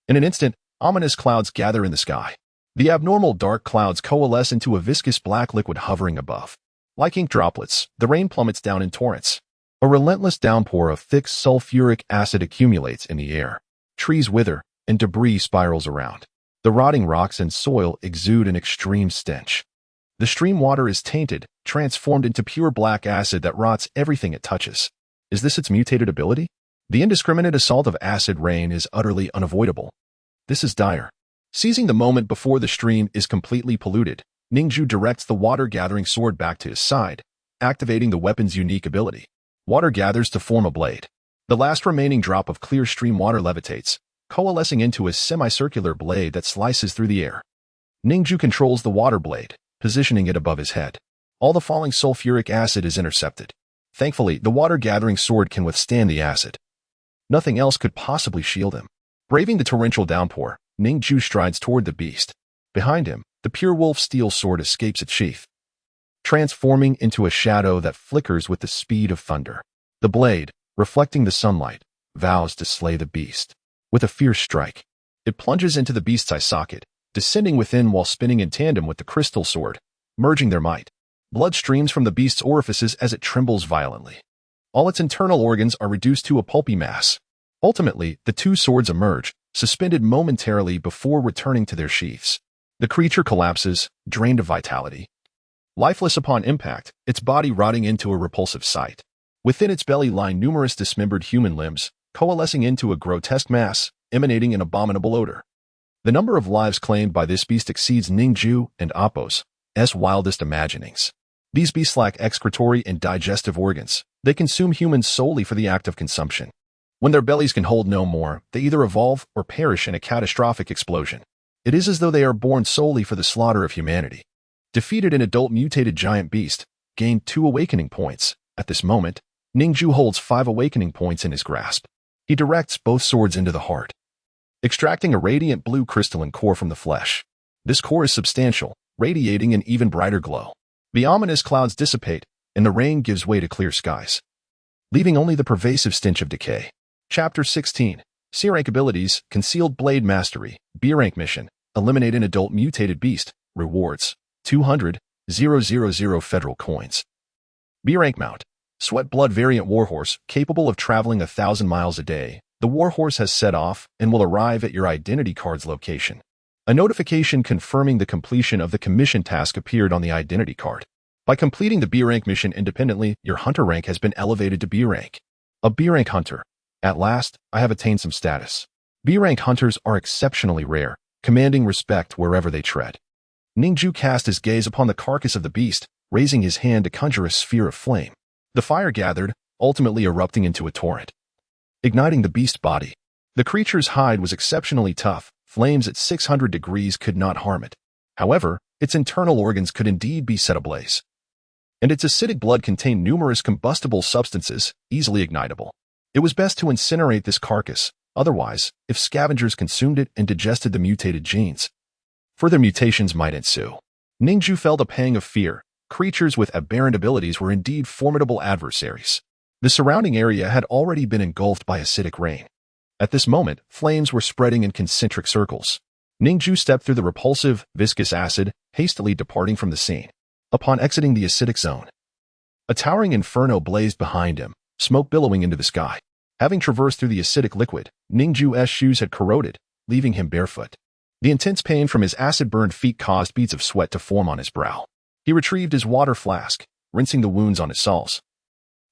In an instant, ominous clouds gather in the sky. The abnormal dark clouds coalesce into a viscous black liquid hovering above. Like ink droplets, the rain plummets down in torrents. A relentless downpour of thick sulfuric acid accumulates in the air. Trees wither, and debris spirals around. The rotting rocks and soil exude an extreme stench. The stream water is tainted, transformed into pure black acid that rots everything it touches. Is this its mutated ability? The indiscriminate assault of acid rain is utterly unavoidable. This is dire. Seizing the moment before the stream is completely polluted, Ning Jue directs the water-gathering sword back to his side, activating the weapon's unique ability. Water gathers to form a blade. The last remaining drop of clear stream water levitates, coalescing into a semicircular blade that slices through the air. Ning Jue controls the water blade, positioning it above his head. All the falling sulfuric acid is intercepted. Thankfully, the water-gathering sword can withstand the acid. Nothing else could possibly shield him. Braving the torrential downpour, Ning Jue strides toward the beast. Behind him, the pure wolf steel sword escapes its sheath, transforming into a shadow that flickers with the speed of thunder. The blade, reflecting the sunlight, vows to slay the beast. With a fierce strike, it plunges into the beast's eye socket, descending within while spinning in tandem with the crystal sword, merging their might. Blood streams from the beast's orifices as it trembles violently. All its internal organs are reduced to a pulpy mass. Ultimately, the two swords emerge, suspended momentarily before returning to their sheaths. The creature collapses, drained of vitality. Lifeless upon impact, its body rotting into a repulsive sight. Within its belly lie numerous dismembered human limbs, coalescing into a grotesque mass, emanating an abominable odor. The number of lives claimed by this beast exceeds Ning Jue and Appo's wildest imaginings. These beasts lack excretory and digestive organs. They consume humans solely for the act of consumption. When their bellies can hold no more, they either evolve or perish in a catastrophic explosion. It is as though they are born solely for the slaughter of humanity. Defeated an adult mutated giant beast, gained 2 awakening points. At this moment, Ning Jue holds 5 awakening points in his grasp. He directs both swords into the heart, extracting a radiant blue crystalline core from the flesh. This core is substantial, radiating an even brighter glow. The ominous clouds dissipate, and the rain gives way to clear skies, leaving only the pervasive stench of decay. Chapter 16. C-Rank Abilities, Concealed Blade Mastery, B-Rank Mission, Eliminate an Adult Mutated Beast, Rewards, 200,000 Federal Coins. B-Rank Mount, Sweat Blood Variant Warhorse, capable of traveling 1,000 miles a day. The Warhorse has set off and will arrive at your identity card's location. A notification confirming the completion of the commission task appeared on the identity card. By completing the B-Rank mission independently, your Hunter rank has been elevated to B-Rank. A B-Rank Hunter. At last, I have attained some status. B-Rank Hunters are exceptionally rare, commanding respect wherever they tread. Ning Jue cast his gaze upon the carcass of the beast, raising his hand to conjure a sphere of flame. The fire gathered, ultimately erupting into a torrent, igniting the beast's body. The creature's hide was exceptionally tough. Flames at 600 degrees could not harm it. However, its internal organs could indeed be set ablaze, and its acidic blood contained numerous combustible substances, easily ignitable. It was best to incinerate this carcass. Otherwise, if scavengers consumed it and digested the mutated genes, further mutations might ensue. Ning Jue felt a pang of fear. Creatures with aberrant abilities were indeed formidable adversaries. The surrounding area had already been engulfed by acidic rain. At this moment, flames were spreading in concentric circles. Ning Jue stepped through the repulsive, viscous acid, hastily departing from the scene. Upon exiting the acidic zone, a towering inferno blazed behind him, smoke billowing into the sky. Having traversed through the acidic liquid, Ning Jue's shoes had corroded, leaving him barefoot. The intense pain from his acid-burned feet caused beads of sweat to form on his brow. He retrieved his water flask, rinsing the wounds on his soles,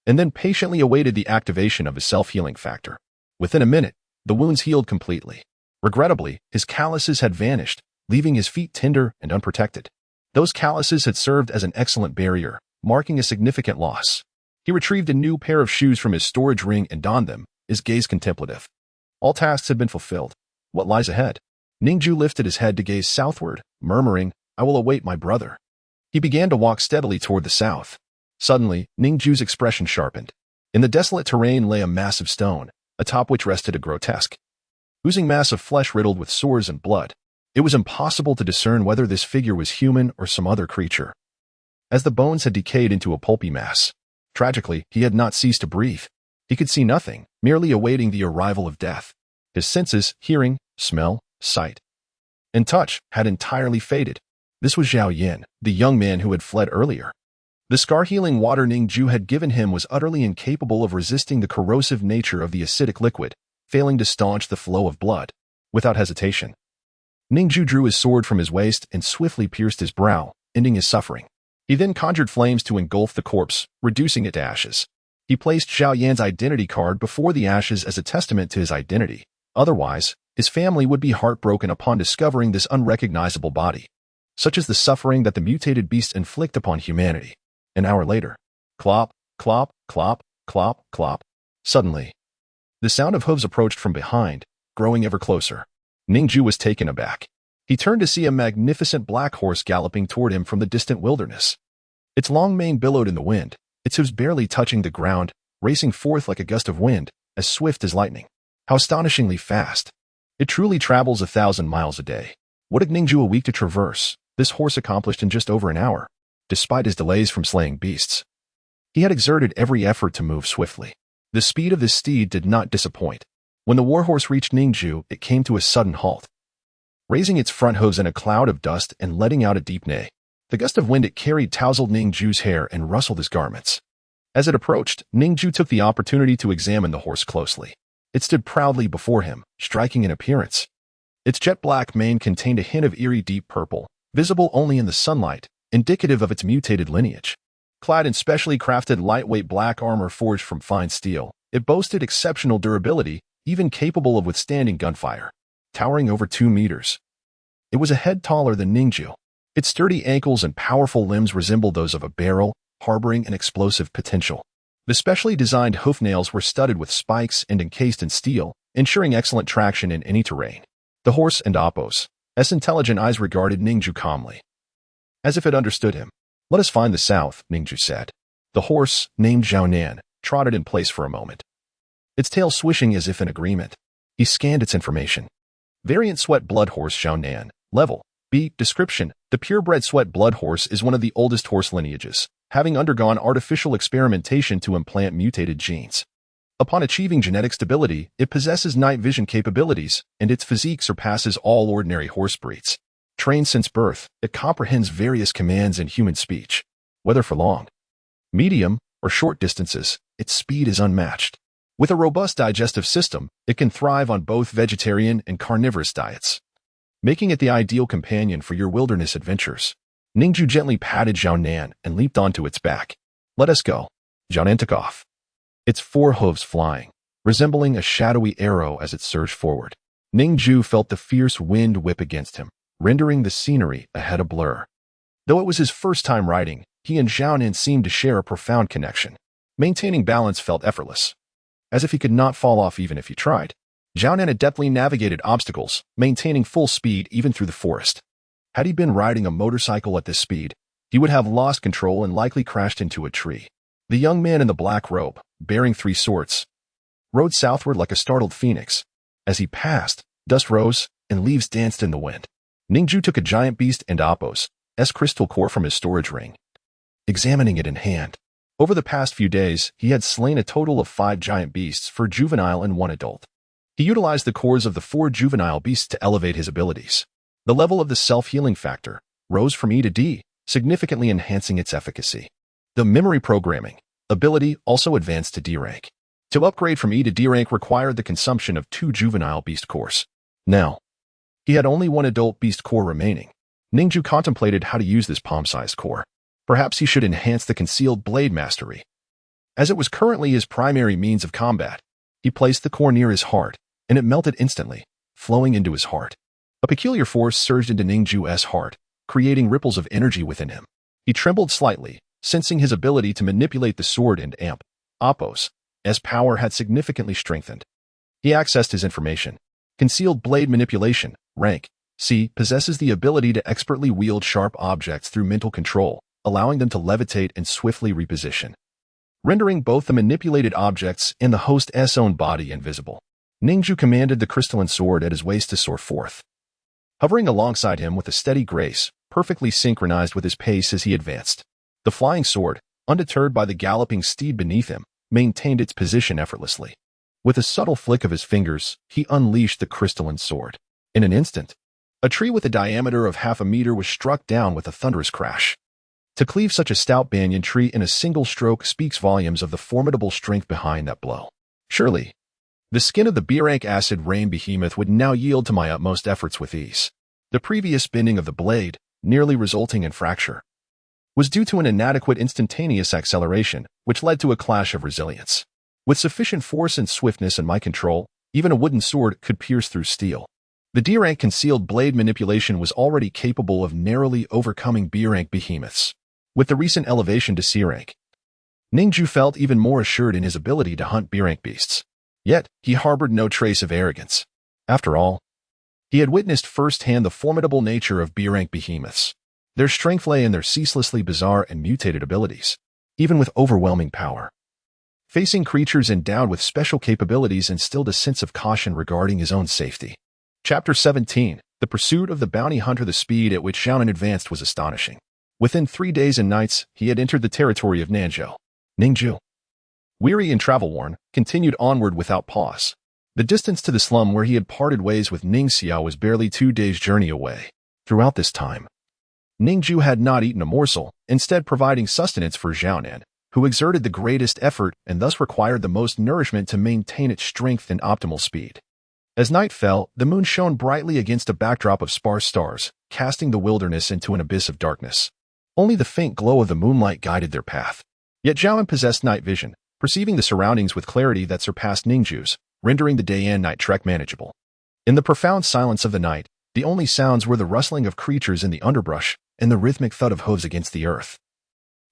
and then patiently awaited the activation of his self-healing factor. Within a minute, the wounds healed completely. Regrettably, his calluses had vanished, leaving his feet tender and unprotected. Those calluses had served as an excellent barrier, marking a significant loss. He retrieved a new pair of shoes from his storage ring and donned them, his gaze contemplative. All tasks had been fulfilled. What lies ahead? Ning Jue lifted his head to gaze southward, murmuring, "I will await my brother." He began to walk steadily toward the south. Suddenly, Ning Jue's expression sharpened. In the desolate terrain lay a massive stone, atop which rested a grotesque, oozing mass of flesh riddled with sores and blood. It was impossible to discern whether this figure was human or some other creature, as the bones had decayed into a pulpy mass. Tragically, he had not ceased to breathe. He could see nothing, merely awaiting the arrival of death. His senses, hearing, smell, sight, and touch, had entirely faded. This was Zhao Yin, the young man who had fled earlier. The scar-healing water Ning Jue had given him was utterly incapable of resisting the corrosive nature of the acidic liquid, failing to staunch the flow of blood. Without hesitation, Ning Jue drew his sword from his waist and swiftly pierced his brow, ending his suffering. He then conjured flames to engulf the corpse, reducing it to ashes. He placed Zhao Yan's identity card before the ashes as a testament to his identity. Otherwise, his family would be heartbroken upon discovering this unrecognizable body. Such is the suffering that the mutated beasts inflict upon humanity. An hour later, clop, clop, clop, clop, clop. Suddenly, the sound of hooves approached from behind, growing ever closer. Ning Jue was taken aback. He turned to see a magnificent black horse galloping toward him from the distant wilderness. Its long mane billowed in the wind, its hooves barely touching the ground, racing forth like a gust of wind, as swift as lightning. How astonishingly fast! It truly travels 1,000 miles a day. What had Ning Jue a week to traverse? This horse accomplished in just over an hour. Despite his delays from slaying beasts, he had exerted every effort to move swiftly. The speed of this steed did not disappoint. When the warhorse reached Ning Jue, it came to a sudden halt, raising its front hooves in a cloud of dust and letting out a deep neigh. The gust of wind it carried tousled Ning Jue's hair and rustled his garments. As it approached, Ning Jue took the opportunity to examine the horse closely. It stood proudly before him, striking in appearance. Its jet-black mane contained a hint of eerie deep purple, visible only in the sunlight, indicative of its mutated lineage. Clad in specially crafted lightweight black armor forged from fine steel, it boasted exceptional durability, even capable of withstanding gunfire. Towering over 2 meters, it was a head taller than Ning Jue. Its sturdy ankles and powerful limbs resembled those of a barrel, harboring an explosive potential. The specially designed hoof nails were studded with spikes and encased in steel, ensuring excellent traction in any terrain. The horse and Appos, S intelligent eyes regarded Ning Jue calmly, as if it understood him. "Let us find the south," Ning Jue said. The horse, named Xiaonan, trotted in place for a moment, its tail swishing as if in agreement. He scanned its information. Variant sweat blood horse Xiaonan. Level B. Description: the purebred sweat blood horse is one of the oldest horse lineages, having undergone artificial experimentation to implant mutated genes. Upon achieving genetic stability, it possesses night vision capabilities, and its physique surpasses all ordinary horse breeds. Trained since birth, it comprehends various commands in human speech. Whether for long, medium, or short distances, its speed is unmatched. With a robust digestive system, it can thrive on both vegetarian and carnivorous diets, making it the ideal companion for your wilderness adventures. Ning Jue gently patted Xiaonan and leaped onto its back. "Let us go." Xiaonan took off, its 4 hooves flying, resembling a shadowy arrow as it surged forward. Ning Jue felt the fierce wind whip against him, rendering the scenery ahead a blur. Though it was his first time riding, he and Xiaonan seemed to share a profound connection. Maintaining balance felt effortless, as if he could not fall off even if he tried. Xiaonan adeptly navigated obstacles, maintaining full speed even through the forest. Had he been riding a motorcycle at this speed, he would have lost control and likely crashed into a tree. The young man in the black robe, bearing 3 swords, rode southward like a startled phoenix. As he passed, dust rose and leaves danced in the wind. Ning Jue took a giant beast and Appos' crystal core from his storage ring, examining it in hand. Over the past few days, he had slain a total of 5 giant beasts, 4 juvenile and 1 adult. He utilized the cores of the 4 juvenile beasts to elevate his abilities. The level of the self-healing factor rose from E to D, significantly enhancing its efficacy. The memory programming ability also advanced to D rank. To upgrade from E to D rank required the consumption of 2 juvenile beast cores. Now, he had only 1 adult beast core remaining. Ning Jue contemplated how to use this palm-sized core. Perhaps he should enhance the concealed blade mastery, as it was currently his primary means of combat. He placed the core near his heart, and it melted instantly, flowing into his heart. A peculiar force surged into Ning Jue's heart, creating ripples of energy within him. He trembled slightly, sensing his ability to manipulate the sword and amp Appos' power had significantly strengthened. He accessed his information. Concealed blade manipulation, rank C, possesses the ability to expertly wield sharp objects through mental control, allowing them to levitate and swiftly reposition, rendering both the manipulated objects and the host's own body invisible. Ning Jue commanded the crystalline sword at his waist to soar forth, hovering alongside him with a steady grace, perfectly synchronized with his pace as he advanced. The flying sword, undeterred by the galloping steed beneath him, maintained its position effortlessly. With a subtle flick of his fingers, he unleashed the crystalline sword. In an instant, a tree with a diameter of 0.5 meter was struck down with a thunderous crash. To cleave such a stout banyan tree in a single stroke speaks volumes of the formidable strength behind that blow. Surely, the skin of the B-rank acid rain behemoth would now yield to my utmost efforts with ease. The previous bending of the blade, nearly resulting in fracture, was due to an inadequate instantaneous acceleration, which led to a clash of resilience. With sufficient force and swiftness in my control, even a wooden sword could pierce through steel. The D-rank concealed blade manipulation was already capable of narrowly overcoming B-rank behemoths. With the recent elevation to C-rank, Ning Jue felt even more assured in his ability to hunt B-rank beasts. Yet, he harbored no trace of arrogance. After all, he had witnessed firsthand the formidable nature of B-rank behemoths. Their strength lay in their ceaselessly bizarre and mutated abilities, even with overwhelming power. Facing creatures endowed with special capabilities instilled a sense of caution regarding his own safety. Chapter 17. The Pursuit of the Bounty Hunter. The speed at which Xiaonan advanced was astonishing. Within 3 days and nights, he had entered the territory of Nanzhou. Ning Jue, weary and travel-worn, continued onward without pause. The distance to the slum where he had parted ways with Ning Xiao was barely 2 days' journey away. Throughout this time, Ning Jue had not eaten a morsel, instead providing sustenance for Xiaonan, who exerted the greatest effort and thus required the most nourishment to maintain its strength and optimal speed. As night fell, the moon shone brightly against a backdrop of sparse stars, casting the wilderness into an abyss of darkness. Only the faint glow of the moonlight guided their path. Yet Zhao possessed night vision, perceiving the surroundings with clarity that surpassed Ning Jue's, rendering the day and night trek manageable. In the profound silence of the night, the only sounds were the rustling of creatures in the underbrush and the rhythmic thud of hooves against the earth,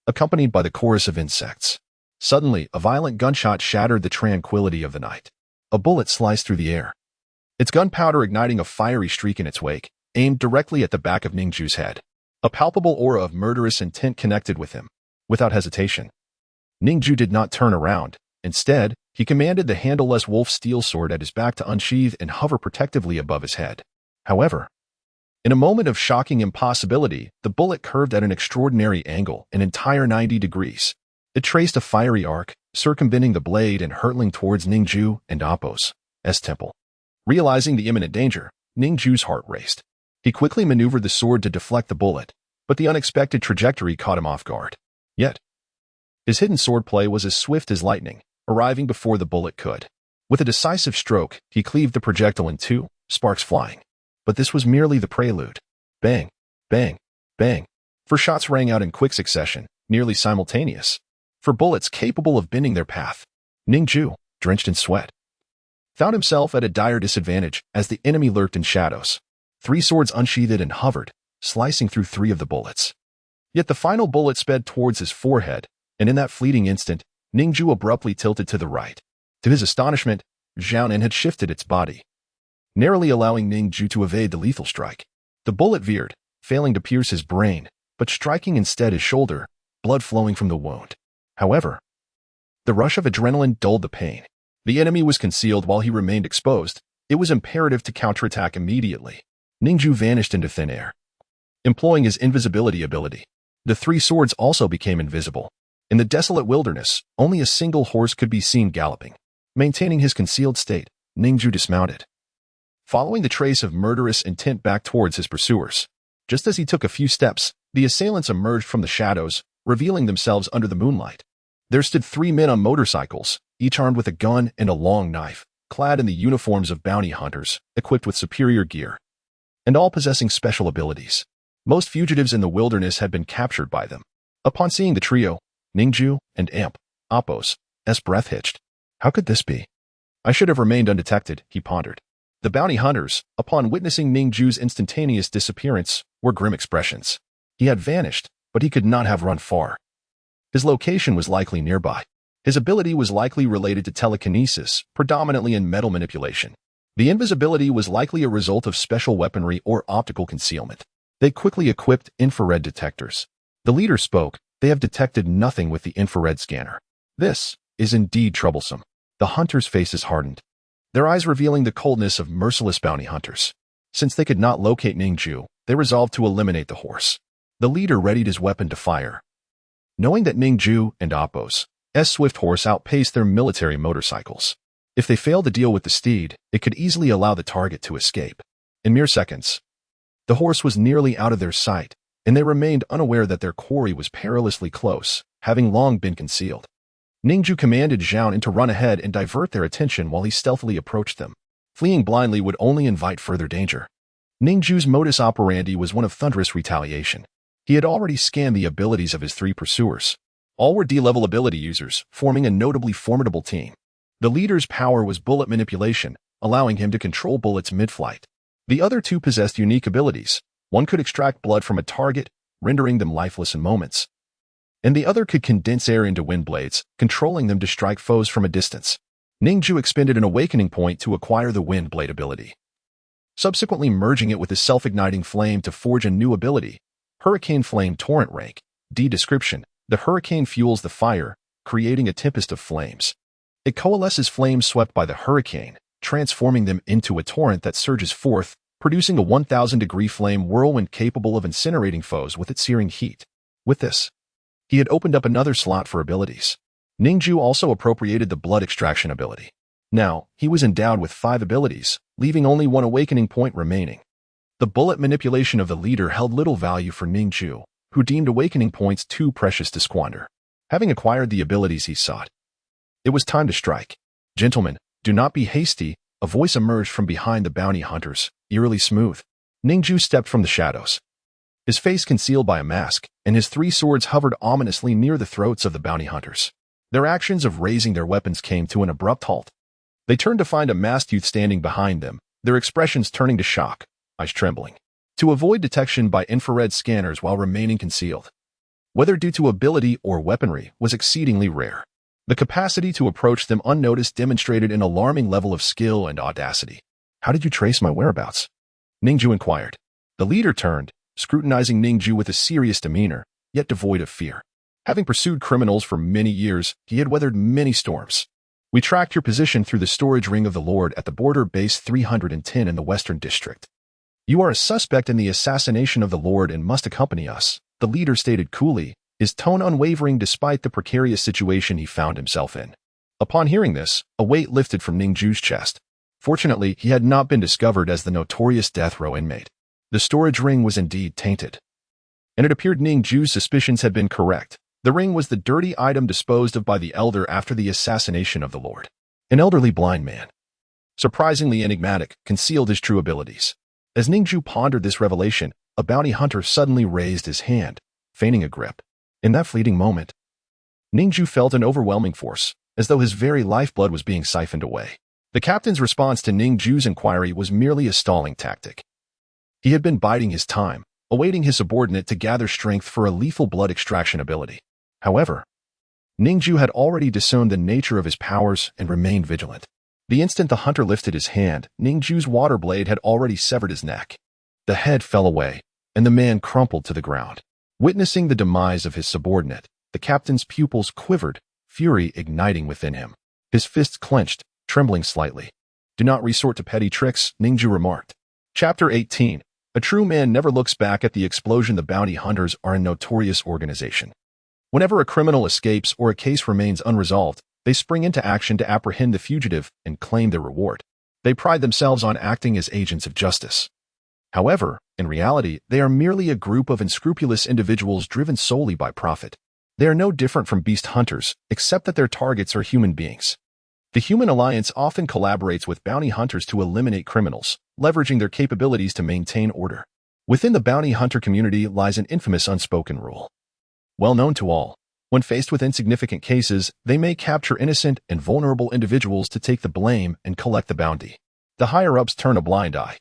accompanied by the chorus of insects. Suddenly, a violent gunshot shattered the tranquility of the night. A bullet sliced through the air, its gunpowder igniting a fiery streak in its wake, aimed directly at the back of Ning Jue's head. A palpable aura of murderous intent connected with him. Without hesitation, Ning Jue did not turn around. Instead, he commanded the handleless wolf steel sword at his back to unsheath and hover protectively above his head. However, in a moment of shocking impossibility, the bullet curved at an extraordinary angle, an entire 90 degrees. It traced a fiery arc, circumventing the blade and hurtling towards Ning Jue and Appo's temple. Realizing the imminent danger, Ning Jue's heart raced. He quickly maneuvered the sword to deflect the bullet, but the unexpected trajectory caught him off guard. Yet, his hidden swordplay was as swift as lightning, arriving before the bullet could. With a decisive stroke, he cleaved the projectile in two, sparks flying. But this was merely the prelude. Bang, bang, bang. For shots rang out in quick succession, nearly simultaneous. For bullets capable of bending their path. Ning Jue, drenched in sweat, found himself at a dire disadvantage as the enemy lurked in shadows. 3 swords unsheathed and hovered, slicing through 3 of the bullets. Yet the final bullet sped towards his forehead, and in that fleeting instant, Ning Jue abruptly tilted to the right. To his astonishment, Zhao had shifted its body, narrowly allowing Ning Jue to evade the lethal strike. The bullet veered, failing to pierce his brain, but striking instead his shoulder, blood flowing from the wound. However, the rush of adrenaline dulled the pain. The enemy was concealed while he remained exposed. It was imperative to counterattack immediately. Ning Jue vanished into thin air, employing his invisibility ability. The 3 swords also became invisible. In the desolate wilderness, only a single horse could be seen galloping. Maintaining his concealed state, Ning Jue dismounted, following the trace of murderous intent back towards his pursuers. Just as he took a few steps, the assailants emerged from the shadows, revealing themselves under the moonlight. There stood 3 men on motorcycles, each armed with a gun and a long knife, clad in the uniforms of bounty hunters, equipped with superior gear, and all possessing special abilities. Most fugitives in the wilderness had been captured by them. Upon seeing the trio, Ning Jue and Appo's breath hitched. How could this be? I should have remained undetected, he pondered. The bounty hunters, upon witnessing Ning Jue's instantaneous disappearance, were grim expressions. He had vanished, but he could not have run far. His location was likely nearby. His ability was likely related to telekinesis, predominantly in metal manipulation. The invisibility was likely a result of special weaponry or optical concealment. They quickly equipped infrared detectors. The leader spoke. They have detected nothing with the infrared scanner. This is indeed troublesome. The hunters' faces hardened, their eyes revealing the coldness of merciless bounty hunters. Since they could not locate Ning Jue, they resolved to eliminate the horse. The leader readied his weapon to fire, knowing that Ning Jue and Appo's swift horse outpaced their military motorcycles. If they failed to deal with the steed, it could easily allow the target to escape. In mere seconds, the horse was nearly out of their sight, and they remained unaware that their quarry was perilously close, having long been concealed. Ning Jue commanded Zhao to run ahead and divert their attention while he stealthily approached them. Fleeing blindly would only invite further danger. Ning Jue's modus operandi was one of thunderous retaliation. He had already scanned the abilities of his 3 pursuers. All were D-level ability users, forming a notably formidable team. The leader's power was bullet manipulation, allowing him to control bullets mid-flight. The other 2 possessed unique abilities. One could extract blood from a target, rendering them lifeless in moments, and the other could condense air into wind blades, controlling them to strike foes from a distance. Ning Jue expended an awakening point to acquire the wind blade ability, subsequently merging it with his self-igniting flame to forge a new ability, Hurricane Flame Torrent Rank. D description: the hurricane fuels the fire, creating a tempest of flames. It coalesces flames swept by the hurricane, transforming them into a torrent that surges forth, producing a 1,000-degree flame whirlwind capable of incinerating foes with its searing heat. With this, he had opened up another slot for abilities. Ning Jue also appropriated the blood extraction ability. Now, he was endowed with 5 abilities, leaving only 1 awakening point remaining. The bullet manipulation of the leader held little value for Ning Jue, who deemed awakening points too precious to squander. Having acquired the abilities he sought, it was time to strike. Gentlemen, do not be hasty, a voice emerged from behind the bounty hunters, eerily smooth. Ning Jue stepped from the shadows, his face concealed by a mask, and his three swords hovered ominously near the throats of the bounty hunters. Their actions of raising their weapons came to an abrupt halt. They turned to find a masked youth standing behind them, their expressions turning to shock, eyes trembling, to avoid detection by infrared scanners while remaining concealed. Whether due to ability or weaponry was exceedingly rare. The capacity to approach them unnoticed demonstrated an alarming level of skill and audacity. "How did you trace my whereabouts?" Ning Jue inquired. The leader turned, scrutinizing Ning Jue with a serious demeanor, yet devoid of fear. Having pursued criminals for many years, he had weathered many storms. "We tracked your position through the storage ring of the Lord at the border base 310 in the Western District. You are a suspect in the assassination of the Lord and must accompany us," the leader stated coolly, his tone unwavering despite the precarious situation he found himself in. Upon hearing this, a weight lifted from Ning Jue's chest. Fortunately, he had not been discovered as the notorious death row inmate. The storage ring was indeed tainted. And it appeared Ning Jue's suspicions had been correct. The ring was the dirty item disposed of by the elder after the assassination of the Lord. An elderly blind man, surprisingly enigmatic, concealed his true abilities. As Ning Jue pondered this revelation, a bounty hunter suddenly raised his hand, feigning a grip. In that fleeting moment, Ning Jue felt an overwhelming force, as though his very lifeblood was being siphoned away. The captain's response to Ning Jue's inquiry was merely a stalling tactic. He had been biding his time, awaiting his subordinate to gather strength for a lethal blood extraction ability. However, Ning Jue had already discerned the nature of his powers and remained vigilant. The instant the hunter lifted his hand, Ning Jue's water blade had already severed his neck. The head fell away, and the man crumpled to the ground. Witnessing the demise of his subordinate, the captain's pupils quivered, fury igniting within him. His fists clenched, trembling slightly. "Do not resort to petty tricks," Ning Jue remarked. Chapter 18. A true man never looks back at the explosion. The bounty hunters are a notorious organization. Whenever a criminal escapes or a case remains unresolved, they spring into action to apprehend the fugitive and claim their reward. They pride themselves on acting as agents of justice. However, in reality, they are merely a group of unscrupulous individuals driven solely by profit. They are no different from beast hunters, except that their targets are human beings. The Human Alliance often collaborates with bounty hunters to eliminate criminals, leveraging their capabilities to maintain order. Within the bounty hunter community lies an infamous unspoken rule. Well known to all, when faced with insignificant cases, they may capture innocent and vulnerable individuals to take the blame and collect the bounty. The higher-ups turn a blind eye,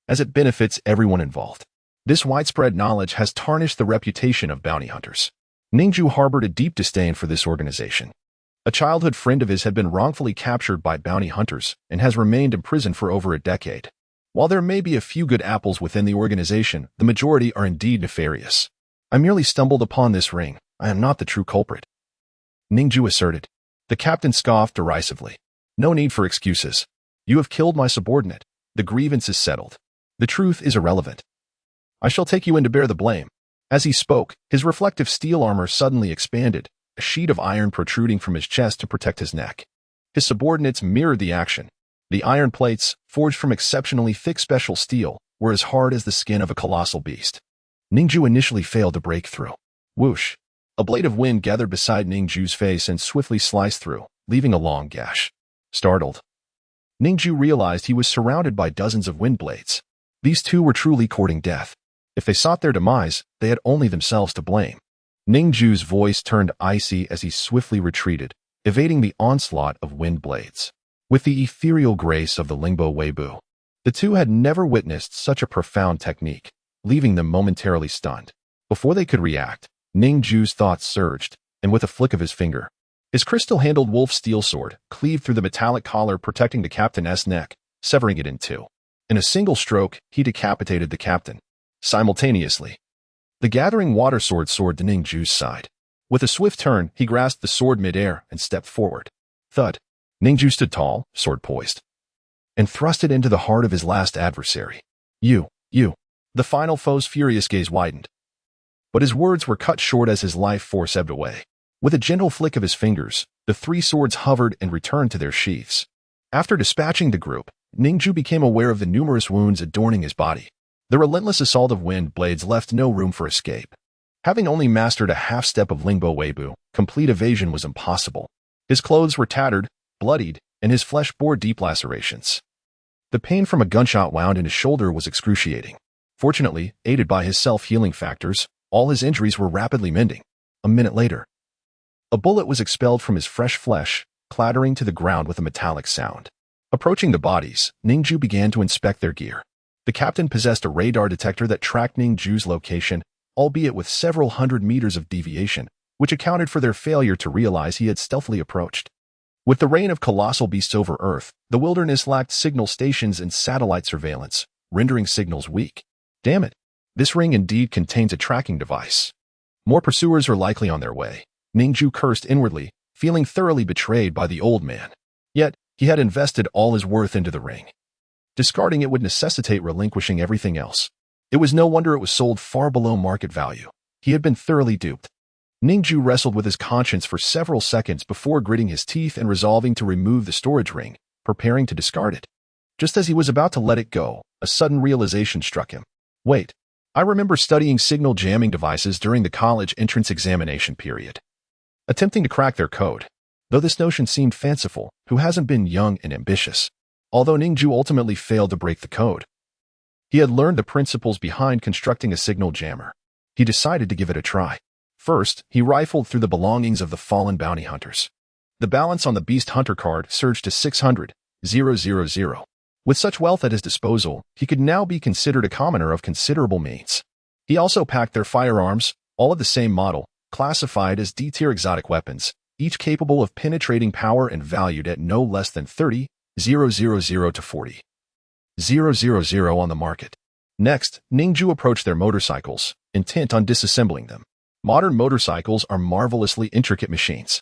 as it benefits everyone involved. This widespread knowledge has tarnished the reputation of bounty hunters. Ning Jue harbored a deep disdain for this organization. A childhood friend of his had been wrongfully captured by bounty hunters and has remained imprisoned for over a decade. While there may be a few good apples within the organization, the majority are indeed nefarious. "I merely stumbled upon this ring. I am not the true culprit," Ning Jue asserted. The captain scoffed derisively. "No need for excuses. You have killed my subordinate. The grievance is settled. The truth is irrelevant. I shall take you in to bear the blame." As he spoke, his reflective steel armor suddenly expanded, a sheet of iron protruding from his chest to protect his neck. His subordinates mirrored the action. The iron plates, forged from exceptionally thick special steel, were as hard as the skin of a colossal beast. Ning Jue initially failed to break through. Whoosh! A blade of wind gathered beside Ning Jue's face and swiftly sliced through, leaving a long gash. Startled, Ning Jue realized he was surrounded by dozens of wind blades. These two were truly courting death. If they sought their demise, they had only themselves to blame. Ning Jue's voice turned icy as he swiftly retreated, evading the onslaught of wind blades. With the ethereal grace of the Lingbo Weibo, the two had never witnessed such a profound technique, leaving them momentarily stunned. Before they could react, Ning Jue's thoughts surged, and with a flick of his finger, his crystal-handled wolf steel sword cleaved through the metallic collar protecting the captain's neck, severing it in two. In a single stroke, he decapitated the captain. Simultaneously, the gathering water sword soared to Ning Jue's side. With a swift turn, he grasped the sword midair and stepped forward. Thud! Ning Jue stood tall, sword poised, and thrust it into the heart of his last adversary. You. The final foe's furious gaze widened. But his words were cut short as his life force ebbed away. With a gentle flick of his fingers, the three swords hovered and returned to their sheaths. After dispatching the group, Ning Jue became aware of the numerous wounds adorning his body. The relentless assault of wind blades left no room for escape. Having only mastered a half-step of Lingbo Weibo, complete evasion was impossible. His clothes were tattered, bloodied, and his flesh bore deep lacerations. The pain from a gunshot wound in his shoulder was excruciating. Fortunately, aided by his self-healing factors, all his injuries were rapidly mending. A minute later, a bullet was expelled from his fresh flesh, clattering to the ground with a metallic sound. Approaching the bodies, Ning Jue began to inspect their gear. The captain possessed a radar detector that tracked Ning Jue's location, albeit with several hundred meters of deviation, which accounted for their failure to realize he had stealthily approached. With the reign of colossal beasts over Earth, the wilderness lacked signal stations and satellite surveillance, rendering signals weak. Damn it! This ring indeed contains a tracking device. More pursuers are likely on their way. Ning Jue cursed inwardly, feeling thoroughly betrayed by the old man. Yet, he had invested all his worth into the ring. Discarding it would necessitate relinquishing everything else. It was no wonder it was sold far below market value. He had been thoroughly duped. Ning Jue wrestled with his conscience for several seconds before gritting his teeth and resolving to remove the storage ring, preparing to discard it. Just as he was about to let it go, a sudden realization struck him. Wait, I remember studying signal jamming devices during the college entrance examination period. Attempting to crack their code. Though this notion seemed fanciful, who hasn't been young and ambitious? Although Ning Jue ultimately failed to break the code, he had learned the principles behind constructing a signal jammer. He decided to give it a try. First, he rifled through the belongings of the fallen bounty hunters. The balance on the Beast Hunter card surged to 600,000. With such wealth at his disposal, he could now be considered a commoner of considerable means. He also packed their firearms, all of the same model, classified as D-tier exotic weapons, each capable of penetrating power and valued at no less than 30,000 to 40,000 on the market. Next, Ning Jue approached their motorcycles, intent on disassembling them. Modern motorcycles are marvelously intricate machines.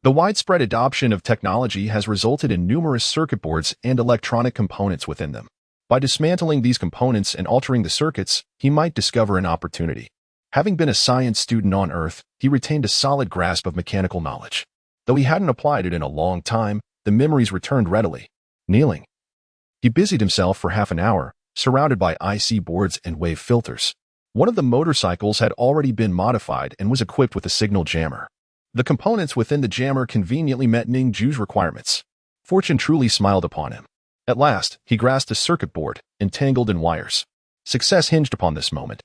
The widespread adoption of technology has resulted in numerous circuit boards and electronic components within them. By dismantling these components and altering the circuits, he might discover an opportunity. Having been a science student on Earth, he retained a solid grasp of mechanical knowledge. Though he hadn't applied it in a long time, the memories returned readily. Kneeling, he busied himself for half an hour, surrounded by IC boards and wave filters. One of the motorcycles had already been modified and was equipped with a signal jammer. The components within the jammer conveniently met Ning Jue's requirements. Fortune truly smiled upon him. At last, he grasped a circuit board, entangled in wires. Success hinged upon this moment.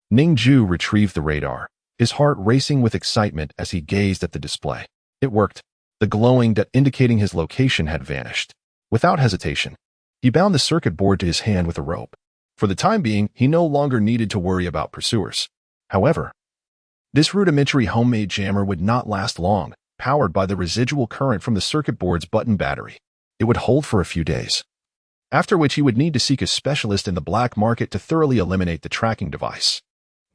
Ning Jue retrieved the radar, his heart racing with excitement as he gazed at the display. It worked. The glowing dot indicating his location had vanished. Without hesitation, he bound the circuit board to his hand with a rope. For the time being, he no longer needed to worry about pursuers. However, this rudimentary homemade jammer would not last long, powered by the residual current from the circuit board's button battery. It would hold for a few days, after which he would need to seek a specialist in the black market to thoroughly eliminate the tracking device.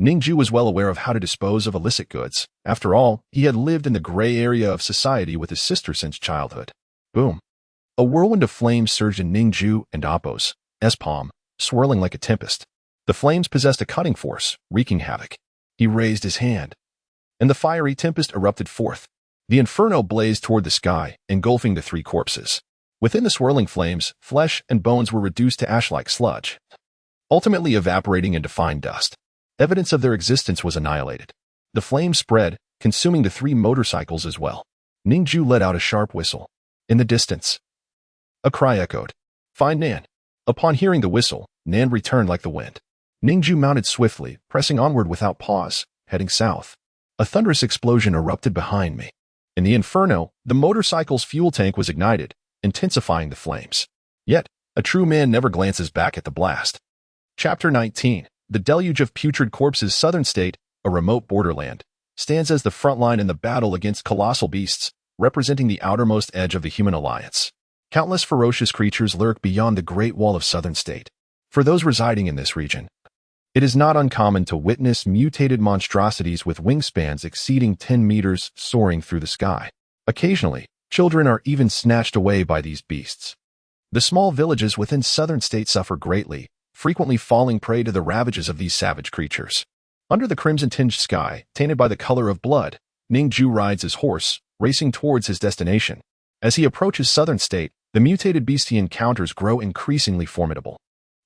Ning Jue was well aware of how to dispose of illicit goods. After all, he had lived in the gray area of society with his sister since childhood. Boom. A whirlwind of flames surged in Ning Jue and Appo's palm, swirling like a tempest. The flames possessed a cutting force, wreaking havoc. He raised his hand, and the fiery tempest erupted forth. The inferno blazed toward the sky, engulfing the three corpses. Within the swirling flames, flesh and bones were reduced to ash-like sludge, ultimately evaporating into fine dust. Evidence of their existence was annihilated. The flames spread, consuming the three motorcycles as well. Ning Jue let out a sharp whistle. In the distance, a cry echoed. Find Nan. Upon hearing the whistle, Nan returned like the wind. Ning Jue mounted swiftly, pressing onward without pause, heading south. A thunderous explosion erupted behind me. In the inferno, the motorcycle's fuel tank was ignited, intensifying the flames. Yet, a true man never glances back at the blast. Chapter 19. The deluge of putrid corpses. Southern state, a remote borderland, stands as the front line in the battle against colossal beasts, representing the outermost edge of the human alliance. Countless ferocious creatures lurk beyond the Great Wall of Southern State. For those residing in this region, it is not uncommon to witness mutated monstrosities with wingspans exceeding 10 meters soaring through the sky. Occasionally, children are even snatched away by these beasts. The small villages within Southern State suffer greatly, frequently falling prey to the ravages of these savage creatures. Under the crimson-tinged sky, tainted by the color of blood, Ning Jue rides his horse, racing towards his destination. As he approaches Southern State, the mutated beasts he encounters grow increasingly formidable.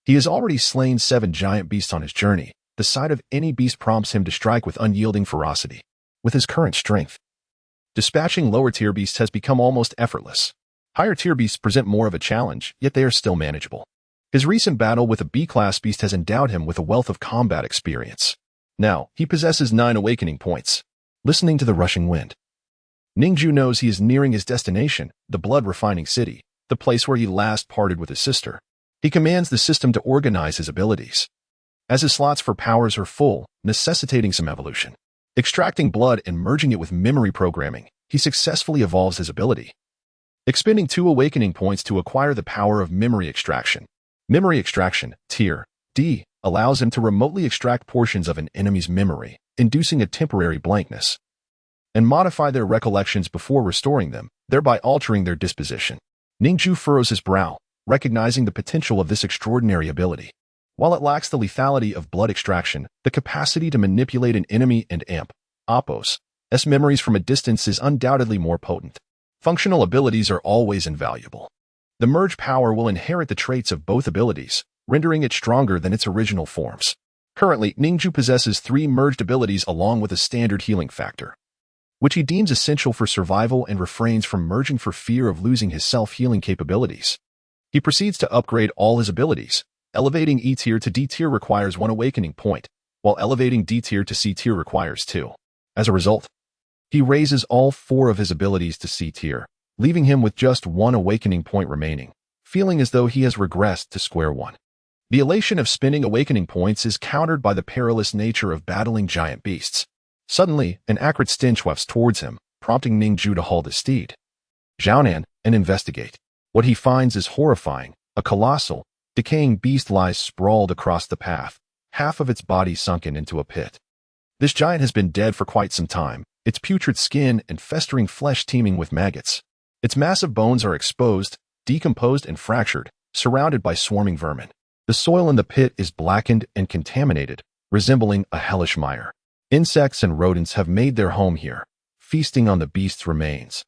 He has already slain 7 giant beasts on his journey. The sight of any beast prompts him to strike with unyielding ferocity. With his current strength, dispatching lower-tier beasts has become almost effortless. Higher-tier beasts present more of a challenge, yet they are still manageable. His recent battle with a B-class beast has endowed him with a wealth of combat experience. Now, he possesses 9 awakening points. Listening to the rushing wind, Ning Jue knows he is nearing his destination, the blood-refining city, the place where he last parted with his sister. He commands the system to organize his abilities, as his slots for powers are full, necessitating some evolution. Extracting blood and merging it with memory programming, he successfully evolves his ability, expending 2 awakening points to acquire the power of memory extraction. Memory extraction, Tier D, allows him to remotely extract portions of an enemy's memory, inducing a temporary blankness, and modify their recollections before restoring them, thereby altering their disposition. Ning Jue furrows his brow, recognizing the potential of this extraordinary ability. While it lacks the lethality of blood extraction, the capacity to manipulate an enemy and Oppos' memories from a distance is undoubtedly more potent. Functional abilities are always invaluable. The merge power will inherit the traits of both abilities, rendering it stronger than its original forms. Currently, Ning Jue possesses 3 merged abilities along with a standard healing factor, which he deems essential for survival and refrains from merging for fear of losing his self-healing capabilities. He proceeds to upgrade all his abilities. Elevating E tier to D tier requires 1 awakening point, while elevating D tier to C tier requires 2. As a result, he raises all 4 of his abilities to C tier, leaving him with just 1 awakening point remaining, feeling as though he has regressed to square one. The elation of spending awakening points is countered by the perilous nature of battling giant beasts. Suddenly, an acrid stench wafts towards him, prompting Ning Jue to halt his steed, Xiaonan, and investigate. What he finds is horrifying. A colossal, decaying beast lies sprawled across the path, half of its body sunken into a pit. This giant has been dead for quite some time, its putrid skin and festering flesh teeming with maggots. Its massive bones are exposed, decomposed and fractured, surrounded by swarming vermin. The soil in the pit is blackened and contaminated, resembling a hellish mire. Insects and rodents have made their home here, feasting on the beast's remains.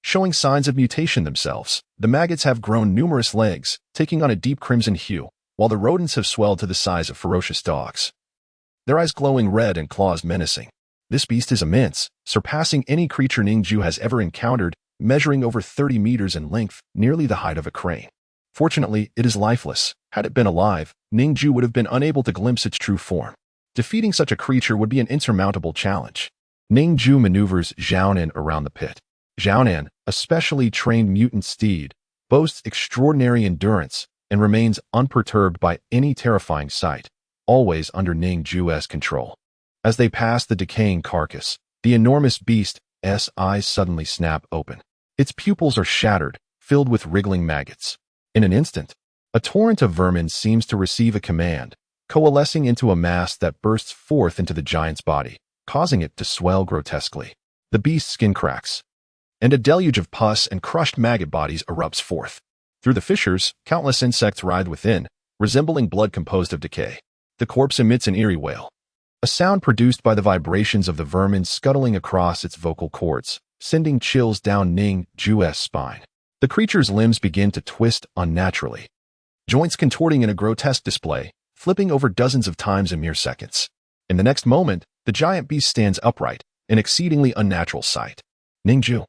Showing signs of mutation themselves, the maggots have grown numerous legs, taking on a deep crimson hue, while the rodents have swelled to the size of ferocious dogs, their eyes glowing red and claws menacing. This beast is immense, surpassing any creature Ning Jue has ever encountered, measuring over 30 meters in length, nearly the height of a crane. Fortunately, it is lifeless. Had it been alive, Ning Jue would have been unable to glimpse its true form. Defeating such a creature would be an insurmountable challenge. Ning Jue maneuvers Xiaonan around the pit. Xiaonan, a specially trained mutant steed, boasts extraordinary endurance and remains unperturbed by any terrifying sight, always under Ning Jue's control. As they pass the decaying carcass, the enormous beast's eyes suddenly snap open. Its pupils are shattered, filled with wriggling maggots. In an instant, a torrent of vermin seems to receive a command, coalescing into a mass that bursts forth into the giant's body, causing it to swell grotesquely. The beast's skin cracks, and a deluge of pus and crushed maggot bodies erupts forth. Through the fissures, countless insects writhe within, resembling blood composed of decay. The corpse emits an eerie wail, a sound produced by the vibrations of the vermin scuttling across its vocal cords, sending chills down Ning Jue's spine. The creature's limbs begin to twist unnaturally, joints contorting in a grotesque display, flipping over dozens of times in mere seconds. In the next moment, the giant beast stands upright, an exceedingly unnatural sight. Ning Jue,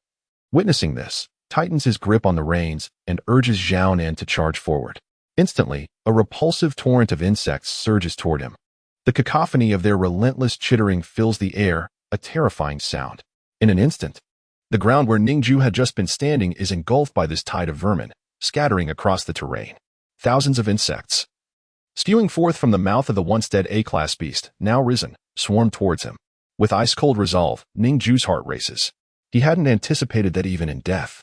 witnessing this, tightens his grip on the reins and urges Xiaonan to charge forward. Instantly, a repulsive torrent of insects surges toward him. The cacophony of their relentless chittering fills the air, a terrifying sound. In an instant, the ground where Ning Jue had just been standing is engulfed by this tide of vermin, scattering across the terrain. Thousands of insects, spewing forth from the mouth of the once dead A-class beast, now risen, swarm towards him. With ice-cold resolve, Ning Jue's heart races. He hadn't anticipated that even in death,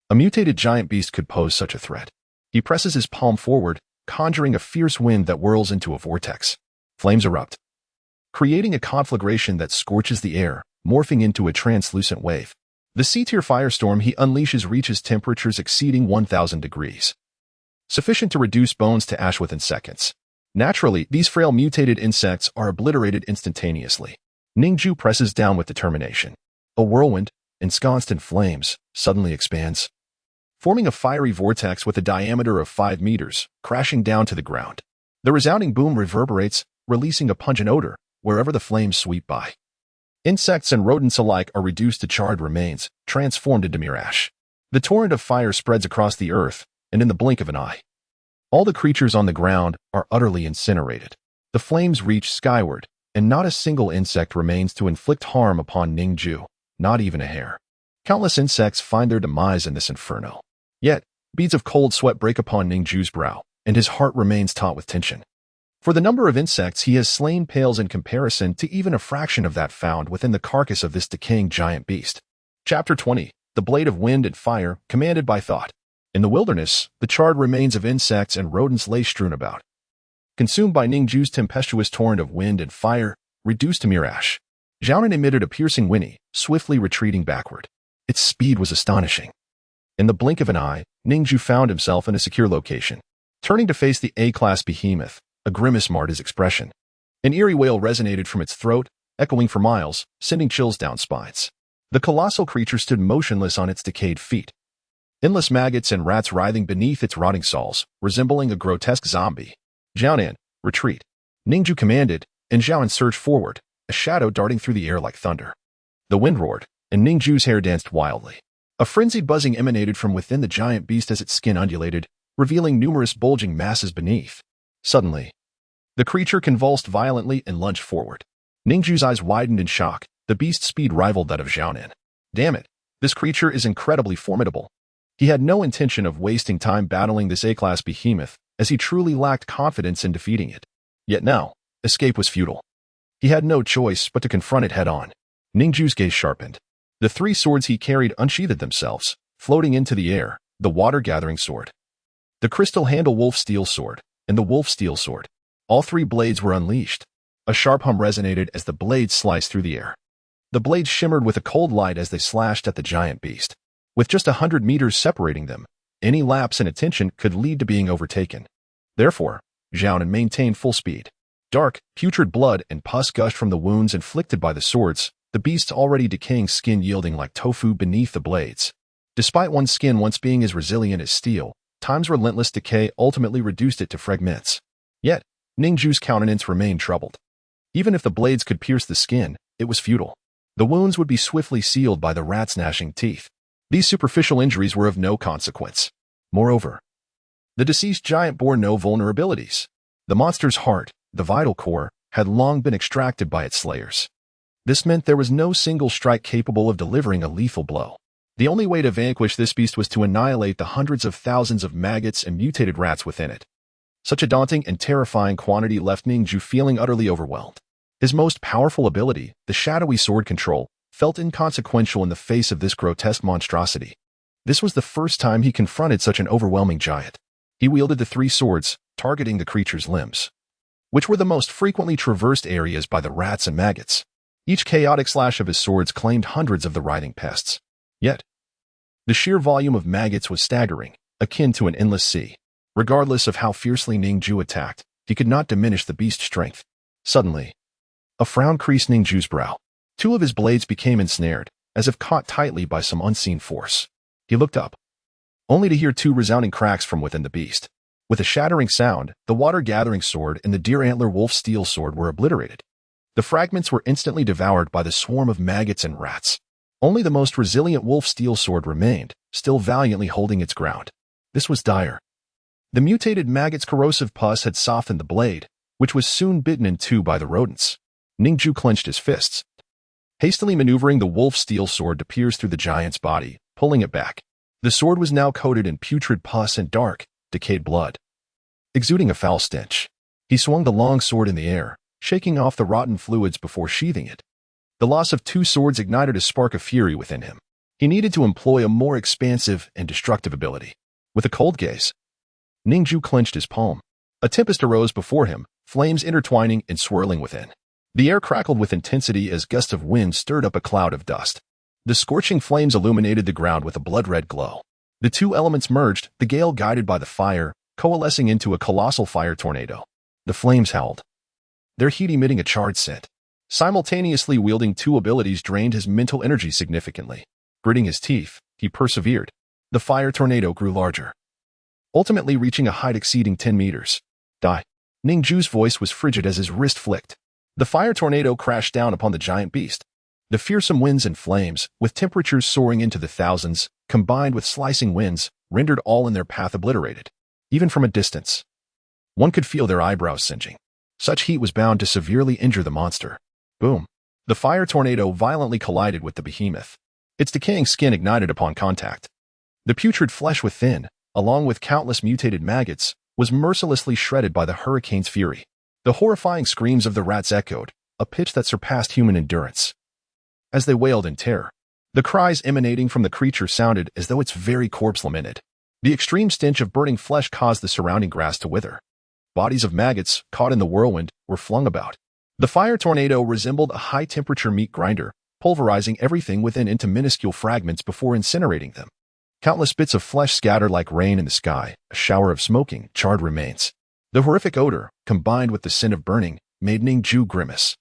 a mutated giant beast could pose such a threat. He presses his palm forward, conjuring a fierce wind that whirls into a vortex. Flames erupt, creating a conflagration that scorches the air, morphing into a translucent wave. The C-tier firestorm he unleashes reaches temperatures exceeding 1,000 degrees, sufficient to reduce bones to ash within seconds. Naturally, these frail mutated insects are obliterated instantaneously. Ning Jue presses down with determination. A whirlwind, ensconced in flames, suddenly expands, forming a fiery vortex with a diameter of 5 meters, crashing down to the ground. The resounding boom reverberates, releasing a pungent odor wherever the flames sweep by. Insects and rodents alike are reduced to charred remains, transformed into mere ash. The torrent of fire spreads across the earth, and in the blink of an eye, All the creatures on the ground are utterly incinerated. The flames reach skyward, and not a single insect remains to inflict harm upon Ning Jue, not even a hair. Countless insects find their demise in this inferno. Yet, beads of cold sweat break upon Ning Jue's brow, and his heart remains taut with tension. For the number of insects he has slain pales in comparison to even a fraction of that found within the carcass of this decaying giant beast. Chapter 20. The Blade of Wind and Fire, commanded by thought. In the wilderness, the charred remains of insects and rodents lay strewn about. Consumed by Ning Jue's tempestuous torrent of wind and fire, reduced to mere ash, Xiaonan emitted a piercing whinny, swiftly retreating backward. Its speed was astonishing. In the blink of an eye, Ning Jue found himself in a secure location. Turning to face the A-class behemoth, a grimace marred his expression. An eerie wail resonated from its throat, echoing for miles, sending chills down spines. The colossal creature stood motionless on its decayed feet. Endless maggots and rats writhing beneath its rotting soles, resembling a grotesque zombie. Xiaonan, retreat. Ning Jue commanded, and Xiaonan surged forward, a shadow darting through the air like thunder. The wind roared, and Ning Jue's hair danced wildly. A frenzied buzzing emanated from within the giant beast as its skin undulated, revealing numerous bulging masses beneath. Suddenly, the creature convulsed violently and lunged forward. Ning Jue's eyes widened in shock. The beast's speed rivaled that of Xiaonan. Damn it, this creature is incredibly formidable. He had no intention of wasting time battling this A-class behemoth, as he truly lacked confidence in defeating it. Yet now, escape was futile. He had no choice but to confront it head-on. Ning Jue's gaze sharpened. The three swords he carried unsheathed themselves, floating into the air, the water-gathering sword, the crystal-handle wolf steel sword, and the wolf steel sword. All three blades were unleashed. A sharp hum resonated as the blades sliced through the air. The blades shimmered with a cold light as they slashed at the giant beast. With just 100 meters separating them, any lapse in attention could lead to being overtaken. Therefore, Xiaonan maintained full speed. Dark, putrid blood and pus gushed from the wounds inflicted by the swords, the beast's already decaying skin yielding like tofu beneath the blades. Despite one's skin once being as resilient as steel, time's relentless decay ultimately reduced it to fragments. Yet, Ning Jue's countenance remained troubled. Even if the blades could pierce the skin, it was futile. The wounds would be swiftly sealed by the rat's gnashing teeth. These superficial injuries were of no consequence. Moreover, the deceased giant bore no vulnerabilities. The monster's heart, the vital core, had long been extracted by its slayers. This meant there was no single strike capable of delivering a lethal blow. The only way to vanquish this beast was to annihilate the hundreds of thousands of maggots and mutated rats within it. Such a daunting and terrifying quantity left Ning Jue feeling utterly overwhelmed. His most powerful ability, the shadowy sword control, felt inconsequential in the face of this grotesque monstrosity. This was the first time he confronted such an overwhelming giant. He wielded the three swords, targeting the creature's limbs, which were the most frequently traversed areas by the rats and maggots. Each chaotic slash of his swords claimed hundreds of the writhing pests. Yet, the sheer volume of maggots was staggering, akin to an endless sea. Regardless of how fiercely Ning Jue attacked, he could not diminish the beast's strength. Suddenly, a frown creased Ning Jue's brow. Two of his blades became ensnared, as if caught tightly by some unseen force. He looked up, only to hear two resounding cracks from within the beast. With a shattering sound, the water-gathering sword and the deer-antler wolf steel sword were obliterated. The fragments were instantly devoured by the swarm of maggots and rats. Only the most resilient wolf steel sword remained, still valiantly holding its ground. This was dire. The mutated maggot's corrosive pus had softened the blade, which was soon bitten in two by the rodents. Ning Jue clenched his fists, hastily maneuvering the wolf steel sword to pierce through the giant's body, pulling it back. The sword was now coated in putrid pus and dark, decayed blood, exuding a foul stench. He swung the long sword in the air, shaking off the rotten fluids before sheathing it. The loss of two swords ignited a spark of fury within him. He needed to employ a more expansive and destructive ability. With a cold gaze, Ning Jue clenched his palm. A tempest arose before him, flames intertwining and swirling within. The air crackled with intensity as gusts of wind stirred up a cloud of dust. The scorching flames illuminated the ground with a blood-red glow. The two elements merged, the gale guided by the fire, coalescing into a colossal fire tornado. The flames howled, their heat emitting a charred scent. Simultaneously wielding two abilities drained his mental energy significantly. Gritting his teeth, he persevered. The fire tornado grew larger, ultimately reaching a height exceeding 10 meters. Die. Ning Jue's voice was frigid as his wrist flicked. The fire tornado crashed down upon the giant beast. The fearsome winds and flames, with temperatures soaring into the thousands, combined with slicing winds, rendered all in their path obliterated. even from a distance. One could feel their eyebrows singeing. Such heat was bound to severely injure the monster. Boom. The fire tornado violently collided with the behemoth. Its decaying skin ignited upon contact. The putrid flesh within, along with countless mutated maggots, was mercilessly shredded by the hurricane's fury. The horrifying screams of the rats echoed, a pitch that surpassed human endurance. As they wailed in terror, the cries emanating from the creature sounded as though its very corpse lamented. The extreme stench of burning flesh caused the surrounding grass to wither. Bodies of maggots, caught in the whirlwind, were flung about. The fire tornado resembled a high-temperature meat grinder, pulverizing everything within into minuscule fragments before incinerating them. Countless bits of flesh scattered like rain in the sky, a shower of smoking, charred remains. The horrific odor, combined with the scent of burning, made Ning Jue grimace.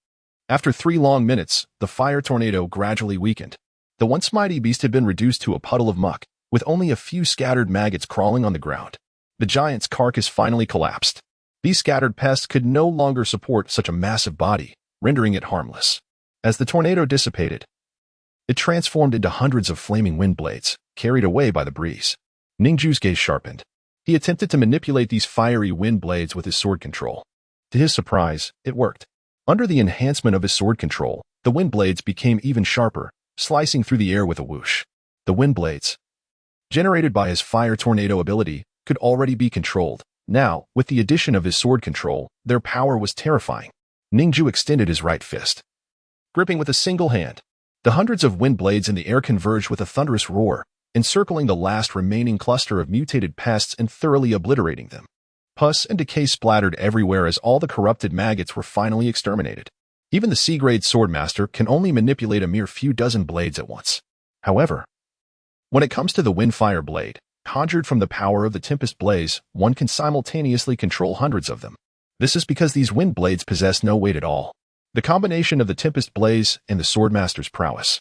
After 3 long minutes, the fire tornado gradually weakened. The once mighty beast had been reduced to a puddle of muck, with only a few scattered maggots crawling on the ground. The giant's carcass finally collapsed. These scattered pests could no longer support such a massive body, rendering it harmless. As the tornado dissipated, it transformed into hundreds of flaming wind blades, carried away by the breeze. Ning Jue's gaze sharpened. He attempted to manipulate these fiery wind blades with his sword control. To his surprise, it worked. Under the enhancement of his sword control, the wind blades became even sharper, slicing through the air with a whoosh. The wind blades, generated by his fire tornado ability, could already be controlled. Now, with the addition of his sword control, their power was terrifying. Ning Jue extended his right fist, gripping with a single hand. The hundreds of wind blades in the air converged with a thunderous roar, encircling the last remaining cluster of mutated pests and thoroughly obliterating them. Pus and decay splattered everywhere as all the corrupted maggots were finally exterminated. Even the C-grade swordmaster can only manipulate a mere few dozen blades at once. However, when it comes to the windfire blade, conjured from the power of the Tempest Blaze, one can simultaneously control hundreds of them. This is because these wind blades possess no weight at all. The combination of the Tempest Blaze and the Swordmaster's prowess.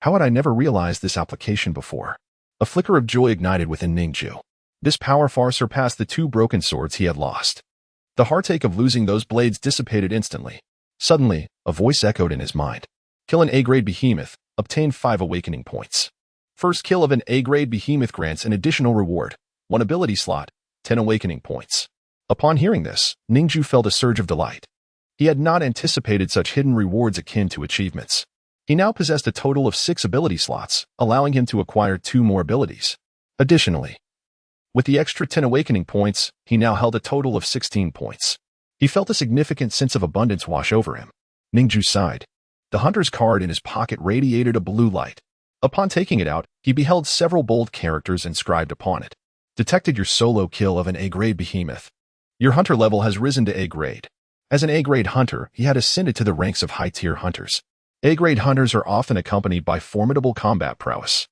How had I never realized this application before? A flicker of joy ignited within Ning Jue. This power far surpassed the 2 broken swords he had lost. The heartache of losing those blades dissipated instantly. Suddenly, a voice echoed in his mind. Kill an A-grade behemoth, obtain 5 awakening points. First kill of an A-grade behemoth grants an additional reward, 1 ability slot, 10 awakening points. Upon hearing this, Ning Jue felt a surge of delight. He had not anticipated such hidden rewards akin to achievements. He now possessed a total of 6 ability slots, allowing him to acquire 2 more abilities. Additionally, with the extra 10 awakening points, he now held a total of 16 points. He felt a significant sense of abundance wash over him. Ning Jue sighed. The hunter's card in his pocket radiated a blue light. Upon taking it out, he beheld several bold characters inscribed upon it. Detected your solo kill of an A-grade behemoth. Your hunter level has risen to A-grade. As an A-grade hunter, he had ascended to the ranks of high-tier hunters. A-grade hunters are often accompanied by formidable combat prowess,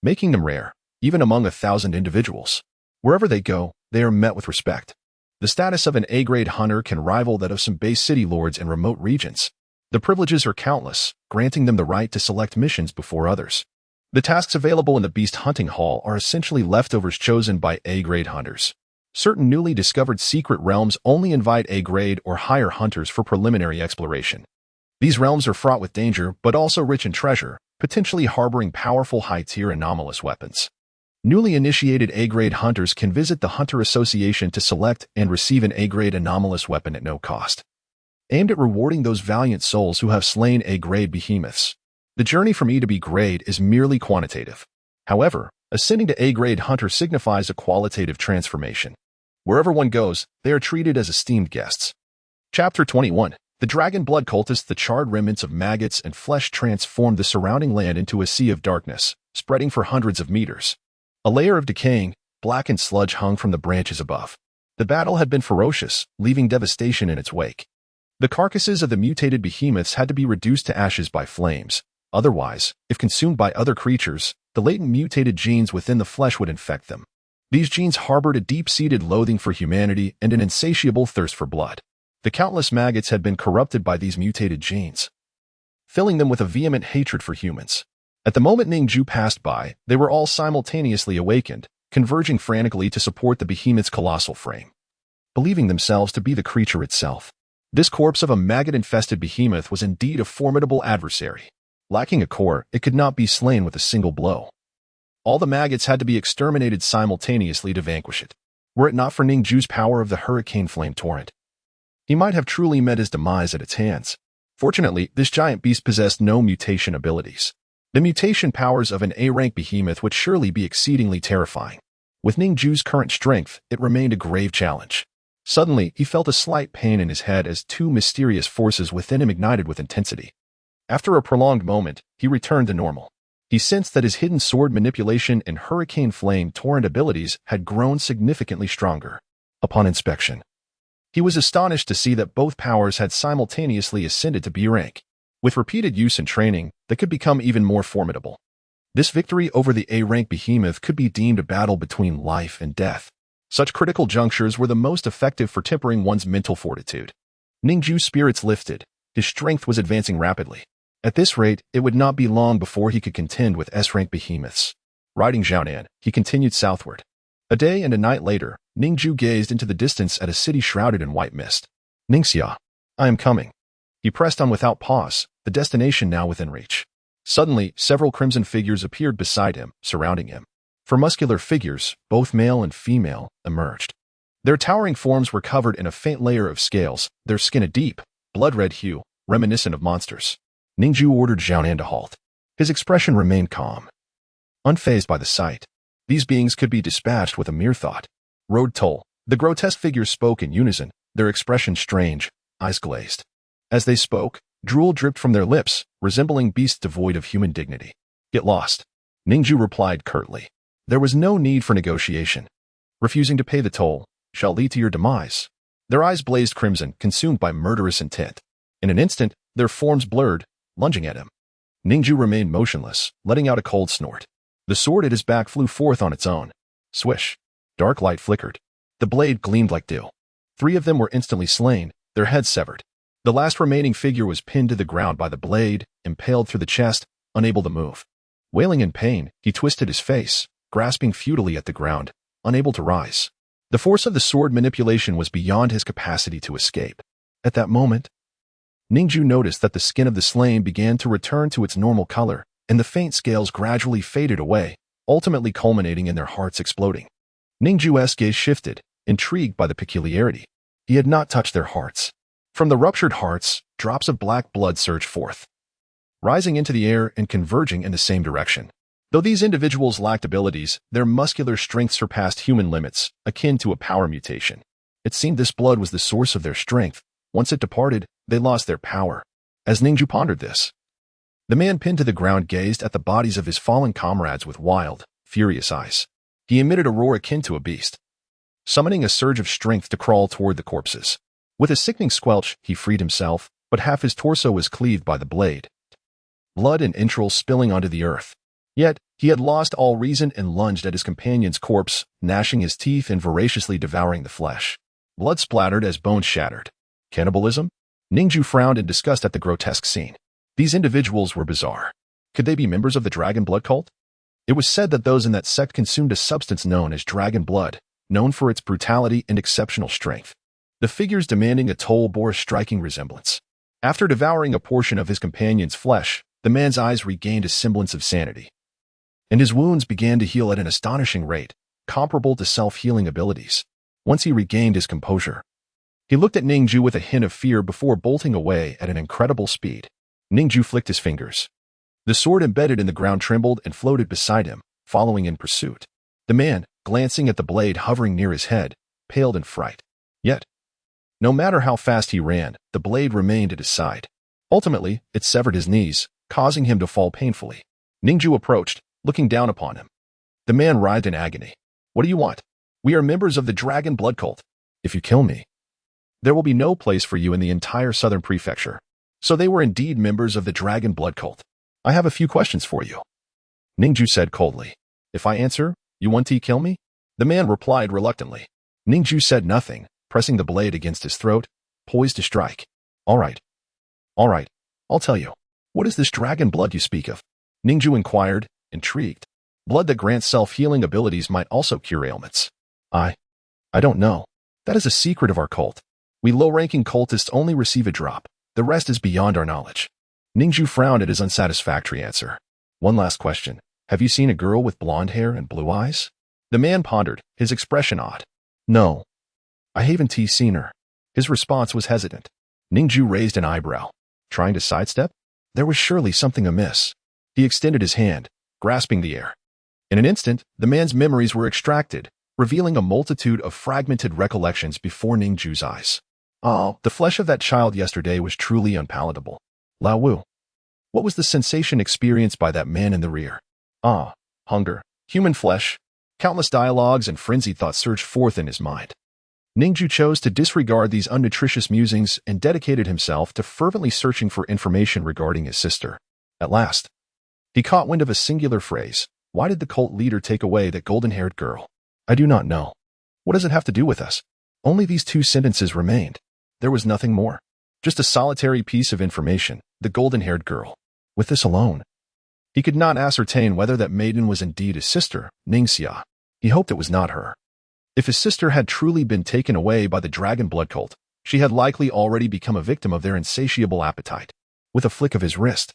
making them rare, even among 1,000 individuals. Wherever they go, they are met with respect. The status of an A-grade hunter can rival that of some base city lords in remote regions. The privileges are countless, granting them the right to select missions before others. The tasks available in the Beast Hunting Hall are essentially leftovers chosen by A-grade hunters. Certain newly discovered secret realms only invite A-grade or higher hunters for preliminary exploration. These realms are fraught with danger but also rich in treasure, potentially harboring powerful high-tier anomalous weapons. Newly initiated A-grade hunters can visit the Hunter Association to select and receive an A-grade anomalous weapon at no cost, aimed at rewarding those valiant souls who have slain A-grade behemoths. The journey from E to B grade is merely quantitative. However, ascending to A-grade hunter signifies a qualitative transformation. Wherever one goes, they are treated as esteemed guests. Chapter 21. The Dragon Blood Cultists. The charred remnants of maggots and flesh transformed the surrounding land into a sea of darkness, spreading for hundreds of meters. A layer of decaying, blackened sludge hung from the branches above. The battle had been ferocious, leaving devastation in its wake. The carcasses of the mutated behemoths had to be reduced to ashes by flames. Otherwise, if consumed by other creatures, the latent mutated genes within the flesh would infect them. These genes harbored a deep-seated loathing for humanity and an insatiable thirst for blood. The countless maggots had been corrupted by these mutated genes, filling them with a vehement hatred for humans. At the moment Ning Jue passed by, they were all simultaneously awakened, converging frantically to support the behemoth's colossal frame, believing themselves to be the creature itself. This corpse of a maggot-infested behemoth was indeed a formidable adversary. Lacking a core, it could not be slain with a single blow. All the maggots had to be exterminated simultaneously to vanquish it. were it not for Ning Jue's power of the hurricane flame torrent. He might have truly met his demise at its hands. Fortunately, this giant beast possessed no mutation abilities. The mutation powers of an A-rank behemoth would surely be exceedingly terrifying. With Ning Jue's current strength, it remained a grave challenge. Suddenly, he felt a slight pain in his head as two mysterious forces within him ignited with intensity. After a prolonged moment, he returned to normal. He sensed that his hidden sword manipulation and hurricane flame torrent abilities had grown significantly stronger. Upon inspection, he was astonished to see that both powers had simultaneously ascended to B rank. With repeated use and training, they could become even more formidable. This victory over the A-rank behemoth could be deemed a battle between life and death. Such critical junctures were the most effective for tempering one's mental fortitude. Ning Jue's spirits lifted. His strength was advancing rapidly. At this rate, it would not be long before he could contend with S-rank behemoths. Riding Jiaonan, he continued southward. A day and a night later, Ning Jue gazed into the distance at a city shrouded in white mist. Ningxia, I am coming. He pressed on without pause, the destination now within reach. Suddenly, several crimson figures appeared beside him, surrounding him. Four muscular figures, both male and female, emerged. Their towering forms were covered in a faint layer of scales, their skin a deep, blood-red hue, reminiscent of monsters. Ning Jue ordered Jiaonan to halt. His expression remained calm. Unfazed by the sight, these beings could be dispatched with a mere thought. Road toll. The grotesque figures spoke in unison, their expression strange, eyes glazed. As they spoke, drool dripped from their lips, resembling beasts devoid of human dignity. Get lost. Ning Jue replied curtly. There was no need for negotiation. Refusing to pay the toll shall lead to your demise. Their eyes blazed crimson, consumed by murderous intent. In an instant, their forms blurred, lunging at him. Ning Jue remained motionless, letting out a cold snort. The sword at his back flew forth on its own. Swish. Dark light flickered. The blade gleamed like dew. 3 of them were instantly slain, their heads severed. The last remaining figure was pinned to the ground by the blade, impaled through the chest, unable to move. Wailing in pain, he twisted his face, grasping futilely at the ground, unable to rise. The force of the sword manipulation was beyond his capacity to escape. At that moment, Ning Jue noticed that the skin of the slain began to return to its normal color, and the faint scales gradually faded away, ultimately culminating in their hearts exploding. Ning Jue's gaze shifted, intrigued by the peculiarity. He had not touched their hearts. From the ruptured hearts, drops of black blood surged forth, rising into the air and converging in the same direction. Though these individuals lacked abilities, their muscular strength surpassed human limits, akin to a power mutation. It seemed this blood was the source of their strength. Once it departed, they lost their power. As Ning Jue pondered this, the man pinned to the ground gazed at the bodies of his fallen comrades with wild, furious eyes. He emitted a roar akin to a beast, summoning a surge of strength to crawl toward the corpses. With a sickening squelch, he freed himself, but half his torso was cleaved by the blade, blood and entrails spilling onto the earth. Yet, he had lost all reason and lunged at his companion's corpse, gnashing his teeth and voraciously devouring the flesh. Blood splattered as bones shattered. Cannibalism? Ning Jue frowned in disgust at the grotesque scene. These individuals were bizarre. Could they be members of the dragon blood cult? It was said that those in that sect consumed a substance known as dragon blood, known for its brutality and exceptional strength. The figures demanding a toll bore a striking resemblance. After devouring a portion of his companion's flesh, the man's eyes regained a semblance of sanity, and his wounds began to heal at an astonishing rate, comparable to self-healing abilities. Once he regained his composure, he looked at Ning Jue with a hint of fear before bolting away at an incredible speed. Ning Jue flicked his fingers. The sword embedded in the ground trembled and floated beside him, following in pursuit. The man, glancing at the blade hovering near his head, paled in fright. Yet, no matter how fast he ran, the blade remained at his side. Ultimately, it severed his knees, causing him to fall painfully. Ning Jue approached, looking down upon him. The man writhed in agony. What do you want? We are members of the dragon blood cult. If you kill me, there will be no place for you in the entire southern prefecture. So they were indeed members of the dragon blood cult. I have a few questions for you, Ning Jue said coldly. If I answer, you want to kill me? The man replied reluctantly. Ning Jue said nothing, pressing the blade against his throat, poised to strike. All right, I'll tell you. What is this dragon blood you speak of? Ning Jue inquired, intrigued. Blood that grants self-healing abilities might also cure ailments. I don't know. That is a secret of our cult. We low-ranking cultists only receive a drop. The rest is beyond our knowledge. Ning Jue frowned at his unsatisfactory answer. One last question. Have you seen a girl with blonde hair and blue eyes? The man pondered, his expression odd. No, I haven't seen her. His response was hesitant. Ning Jue raised an eyebrow. Trying to sidestep? There was surely something amiss. He extended his hand, grasping the air. In an instant, the man's memories were extracted, revealing a multitude of fragmented recollections before Ning Jue's eyes. Oh, the flesh of that child yesterday was truly unpalatable. Lao Wu. What was the sensation experienced by that man in the rear? Ah, hunger, human flesh. Countless dialogues and frenzied thoughts surged forth in his mind. Ning Jue chose to disregard these unnutritious musings and dedicated himself to fervently searching for information regarding his sister. At last, he caught wind of a singular phrase. Why did the cult leader take away that golden-haired girl? I do not know. What does it have to do with us? Only these two sentences remained. There was nothing more. Just a solitary piece of information, the golden-haired girl. With this alone, he could not ascertain whether that maiden was indeed his sister, Ning Xia. He hoped it was not her. If his sister had truly been taken away by the dragon blood cult, she had likely already become a victim of their insatiable appetite. With a flick of his wrist,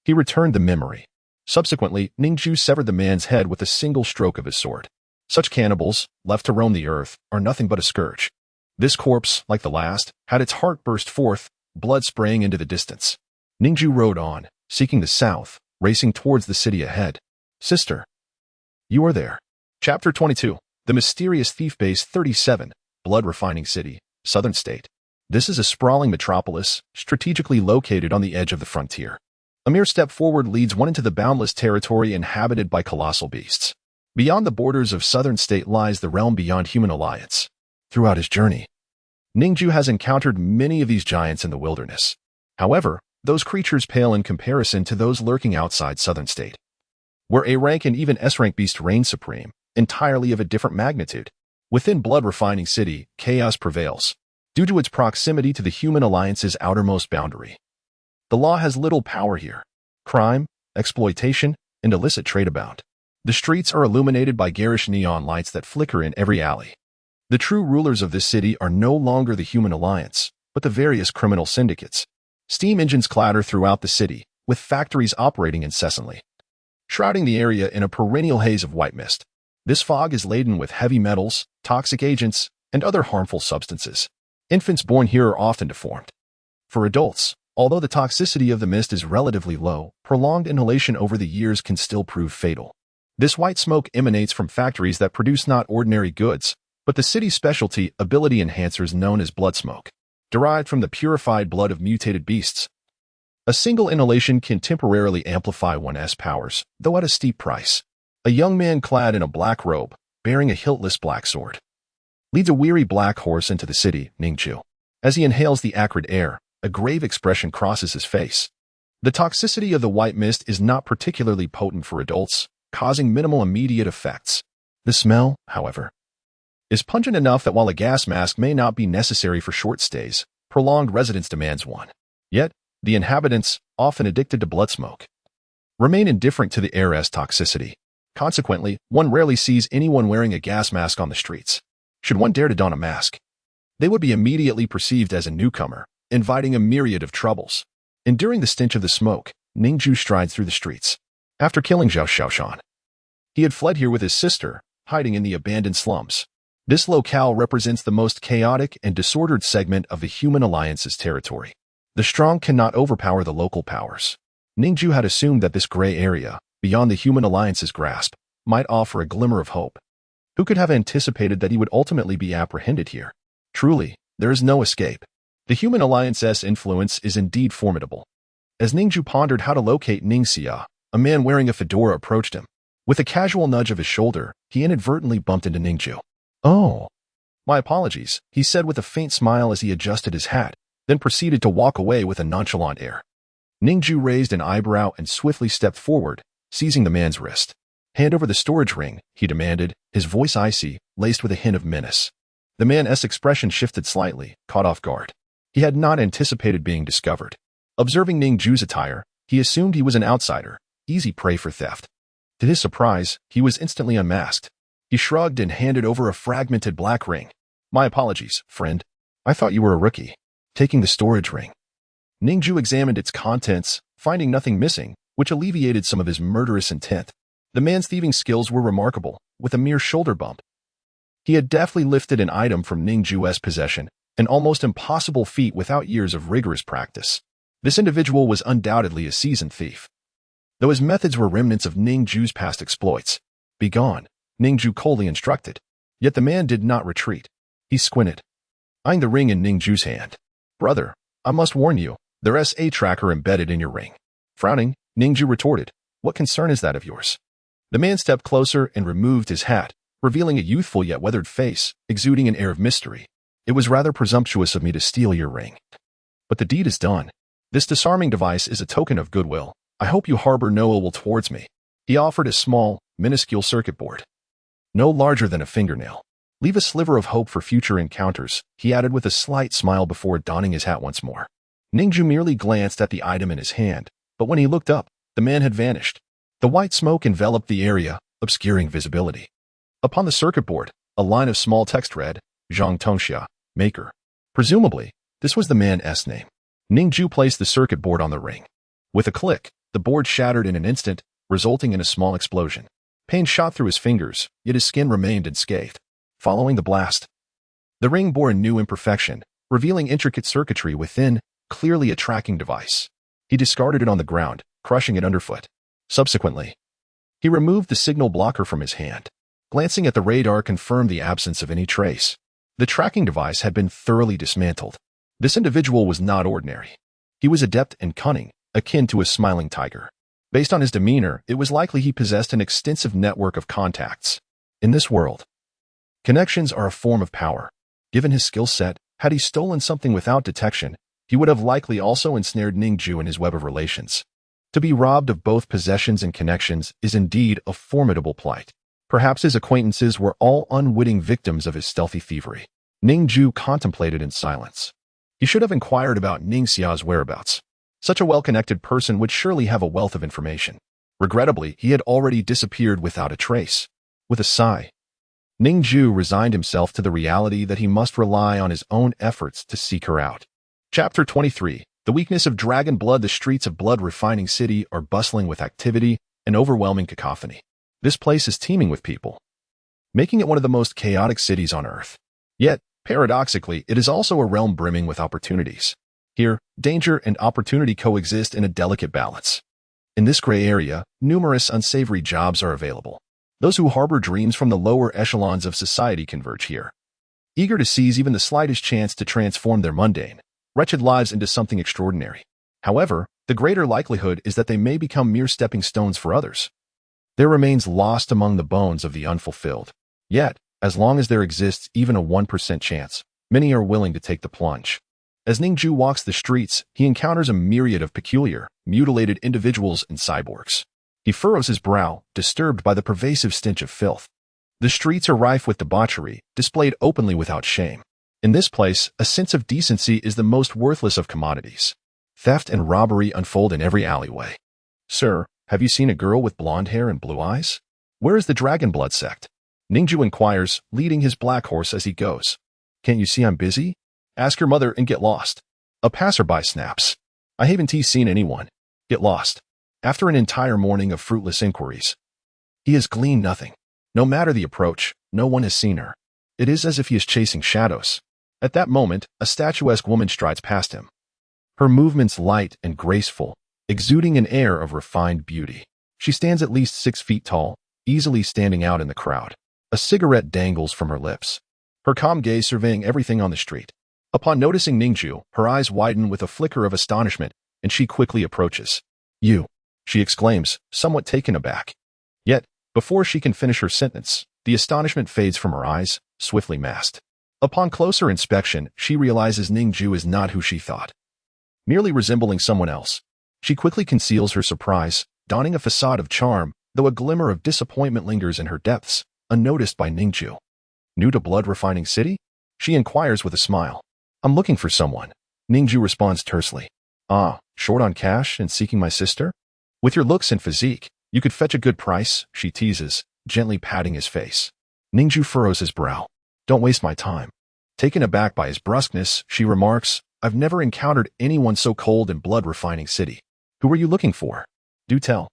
he returned the memory. Subsequently, Ning Jue severed the man's head with a single stroke of his sword. Such cannibals, left to roam the earth, are nothing but a scourge. This corpse, like the last, had its heart burst forth, blood spraying into the distance. Ning Jue rode on, seeking the south, racing towards the city ahead. Sister, you are there. Chapter 22. The Mysterious Thief Base 37, Blood Refining City, Southern State. This is a sprawling metropolis, strategically located on the edge of the frontier. A mere step forward leads one into the boundless territory inhabited by colossal beasts. Beyond the borders of Southern State lies the realm beyond human alliance. Throughout his journey, Ning Jue has encountered many of these giants in the wilderness. However, those creatures pale in comparison to those lurking outside Southern State, where A-rank and even S-rank beasts reign supreme, entirely of a different magnitude. Within Blood Refining City, chaos prevails, due to its proximity to the human alliance's outermost boundary. The law has little power here. Crime, exploitation, and illicit trade abound. The streets are illuminated by garish neon lights that flicker in every alley. The true rulers of this city are no longer the human alliance, but the various criminal syndicates. Steam engines clatter throughout the city, with factories operating incessantly, shrouding the area in a perennial haze of white mist. This fog is laden with heavy metals, toxic agents, and other harmful substances. Infants born here are often deformed. For adults, although the toxicity of the mist is relatively low, prolonged inhalation over the years can still prove fatal. This white smoke emanates from factories that produce not ordinary goods, but the city's specialty ability enhancers known as blood smoke, derived from the purified blood of mutated beasts. A single inhalation can temporarily amplify one's powers, though at a steep price. A young man clad in a black robe, bearing a hiltless black sword, leads a weary black horse into the city, Ning Jue. As he inhales the acrid air, a grave expression crosses his face. The toxicity of the white mist is not particularly potent for adults, causing minimal immediate effects. The smell, however, is pungent enough that while a gas mask may not be necessary for short stays, prolonged residence demands one. Yet, the inhabitants, often addicted to blood smoke, remain indifferent to the air's toxicity. Consequently, one rarely sees anyone wearing a gas mask on the streets. Should one dare to don a mask, they would be immediately perceived as a newcomer, inviting a myriad of troubles. Enduring the stench of the smoke, Ning Jue strides through the streets. After killing Zhao Xiaoshan, he had fled here with his sister, hiding in the abandoned slums. This locale represents the most chaotic and disordered segment of the human alliance's territory. The strong cannot overpower the local powers. Ning Jue had assumed that this gray area, beyond the human alliance's grasp, might offer a glimmer of hope. Who could have anticipated that he would ultimately be apprehended here? Truly, there is no escape. The human alliance's influence is indeed formidable. As Ning Jue pondered how to locate Ning Xia, a man wearing a fedora approached him. With a casual nudge of his shoulder, he inadvertently bumped into Ning Jue. Oh, my apologies, he said with a faint smile as he adjusted his hat, then proceeded to walk away with a nonchalant air. Ning Jue raised an eyebrow and swiftly stepped forward, seizing the man's wrist. Hand over the storage ring, he demanded, his voice icy, laced with a hint of menace. The man's expression shifted slightly, caught off guard. He had not anticipated being discovered. Observing Ning Jue's attire, he assumed he was an outsider, easy prey for theft. To his surprise, he was instantly unmasked. He shrugged and handed over a fragmented black ring. My apologies, friend. I thought you were a rookie. Taking the storage ring. Ning Jue examined its contents, finding nothing missing, which alleviated some of his murderous intent. The man's thieving skills were remarkable. With a mere shoulder bump, He had deftly lifted an item from Ning Jue's possession, an almost impossible feat without years of rigorous practice. This individual was undoubtedly a seasoned thief, though his methods were remnants of Ning Jue's past exploits. "Begone," Ning Jue coldly instructed. Yet the man did not retreat. He squinted, eyeing the ring in Ning Jue's hand. "Brother, I must warn you, there's a tracker embedded in your ring." Frowning, Ning Jue retorted, "What concern is that of yours?" The man stepped closer and removed his hat, revealing a youthful yet weathered face, exuding an air of mystery. "It was rather presumptuous of me to steal your ring. But the deed is done. This disarming device is a token of goodwill. I hope you harbor no ill will towards me." He offered a small, minuscule circuit board, no larger than a fingernail. "Leave a sliver of hope for future encounters," he added with a slight smile before donning his hat once more. Ning Jue merely glanced at the item in his hand, but when he looked up, the man had vanished. The white smoke enveloped the area, obscuring visibility. Upon the circuit board, a line of small text read, "Zhang Tongxia, Maker." Presumably, this was the man's name. Ning Jue placed the circuit board on the ring. With a click, the board shattered in an instant, resulting in a small explosion. Pain shot through his fingers, yet his skin remained unscathed. Following the blast, the ring bore a new imperfection, revealing intricate circuitry within, clearly a tracking device. He discarded it on the ground, crushing it underfoot. Subsequently, he removed the signal blocker from his hand. Glancing at the radar confirmed the absence of any trace. The tracking device had been thoroughly dismantled. This individual was not ordinary. He was adept and cunning, akin to a smiling tiger. Based on his demeanor, it was likely he possessed an extensive network of contacts. In this world, connections are a form of power. Given his skill set, had he stolen something without detection, he would have likely also ensnared Ning Jue in his web of relations. To be robbed of both possessions and connections is indeed a formidable plight. Perhaps his acquaintances were all unwitting victims of his stealthy thievery. Ning Jue contemplated in silence. He should have inquired about Ning Xia's whereabouts. Such a well-connected person would surely have a wealth of information. Regrettably, he had already disappeared without a trace. With a sigh, Ning Jue resigned himself to the reality that he must rely on his own efforts to seek her out. Chapter 23. The weakness of dragon blood. The streets of Blood Refining City are bustling with activity and overwhelming cacophony. This place is teeming with people, making it one of the most chaotic cities on Earth. Yet, paradoxically, it is also a realm brimming with opportunities. Here, danger and opportunity coexist in a delicate balance. In this gray area, numerous unsavory jobs are available. Those who harbor dreams from the lower echelons of society converge here, eager to seize even the slightest chance to transform their mundane, wretched lives into something extraordinary. However, the greater likelihood is that they may become mere stepping stones for others. There remains lost among the bones of the unfulfilled. Yet, as long as there exists even a 1% chance, many are willing to take the plunge. As Ning Jue walks the streets, he encounters a myriad of peculiar, mutilated individuals and cyborgs. He furrows his brow, disturbed by the pervasive stench of filth. The streets are rife with debauchery, displayed openly without shame. In this place, a sense of decency is the most worthless of commodities. Theft and robbery unfold in every alleyway. "Sir, have you seen a girl with blonde hair and blue eyes? Where is the Dragon Blood sect?" Ning Jue inquires, leading his black horse as he goes. "Can't you see I'm busy? Ask your mother and get lost." A passerby snaps, "I haven't seen anyone. Get lost." After an entire morning of fruitless inquiries, he has gleaned nothing. No matter the approach, no one has seen her. It is as if he is chasing shadows. At that moment, a statuesque woman strides past him. Her movements light and graceful, exuding an air of refined beauty. She stands at least 6 feet tall, easily standing out in the crowd. A cigarette dangles from her lips, her calm gaze surveying everything on the street. Upon noticing Ning Jue, her eyes widen with a flicker of astonishment, and she quickly approaches. "You," she exclaims, somewhat taken aback. Yet, before she can finish her sentence, the astonishment fades from her eyes, swiftly masked. Upon closer inspection, she realizes Ning Jue is not who she thought, merely resembling someone else. She quickly conceals her surprise, donning a facade of charm, though a glimmer of disappointment lingers in her depths, unnoticed by Ning Jue. "New to Blood Refining City?" she inquires with a smile. "I'm looking for someone," Ning Jue responds tersely. "Ah, short on cash and seeking my sister? With your looks and physique, you could fetch a good price," she teases, gently patting his face. Ning Jue furrows his brow. "Don't waste my time." Taken aback by his brusqueness, she remarks, "I've never encountered anyone so cold in Blood Refining City. Who are you looking for? Do tell."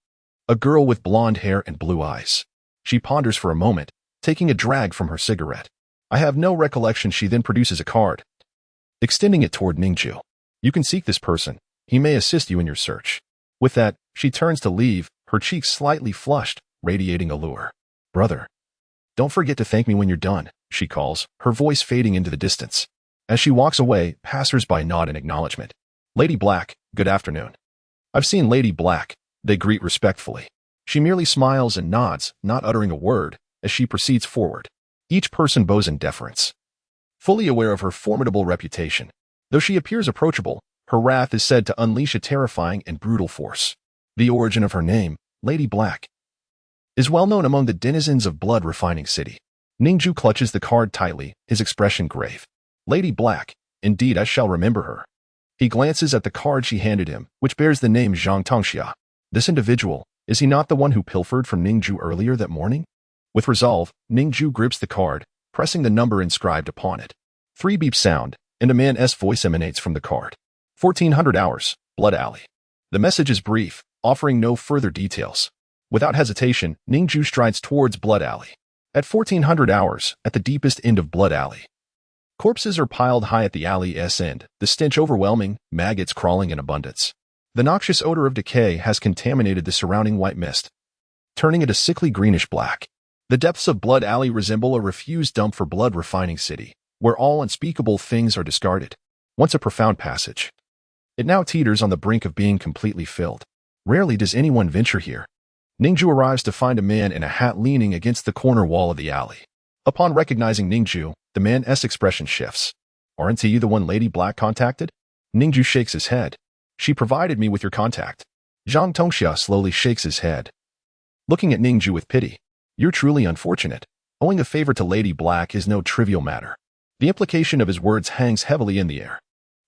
"A girl with blonde hair and blue eyes." She ponders for a moment, taking a drag from her cigarette. I have no recollection. She then produces a card, extending it toward Ning Jue. You can seek this person. He may assist you in your search. With that, she turns to leave, her cheeks slightly flushed, radiating allure. Brother, don't forget to thank me when you're done, she calls, her voice fading into the distance. As she walks away, passers-by nod in acknowledgement. Lady Black, good afternoon. I've seen Lady Black. They greet respectfully. She merely smiles and nods, not uttering a word, as she proceeds forward. Each person bows in deference. Fully aware of her formidable reputation, though she appears approachable, her wrath is said to unleash a terrifying and brutal force. The origin of her name, Lady Black, is well known among the denizens of blood refining city. Ning Jue clutches the card tightly, his expression grave. Lady Black, indeed I shall remember her. He glances at the card she handed him, which bears the name Zhang Tongxia. This individual, is he not the one who pilfered from Ning Jue earlier that morning? With resolve, Ning Jue grips the card, pressing the number inscribed upon it. 3 beeps sound, and a man's voice emanates from the card. 1400 hours, Blood Alley. The message is brief, offering no further details. Without hesitation, Ning Jue strides towards Blood Alley. At 1400 hours, at the deepest end of Blood Alley, corpses are piled high at the alley's end, the stench overwhelming, maggots crawling in abundance. The noxious odor of decay has contaminated the surrounding white mist, turning it a sickly greenish black. The depths of Blood Alley resemble a refuse dump for blood refining city, where all unspeakable things are discarded. Once a profound passage, it now teeters on the brink of being completely filled. Rarely does anyone venture here. Ning Jue arrives to find a man in a hat leaning against the corner wall of the alley. Upon recognizing Ning Jue, the man's expression shifts. Aren't you the one Lady Black contacted? Ning Jue shakes his head. She provided me with your contact. Zhang Tongxia slowly shakes his head, looking at Ning Jue with pity. You're truly unfortunate. Owing a favor to Lady Black is no trivial matter. The implication of his words hangs heavily in the air.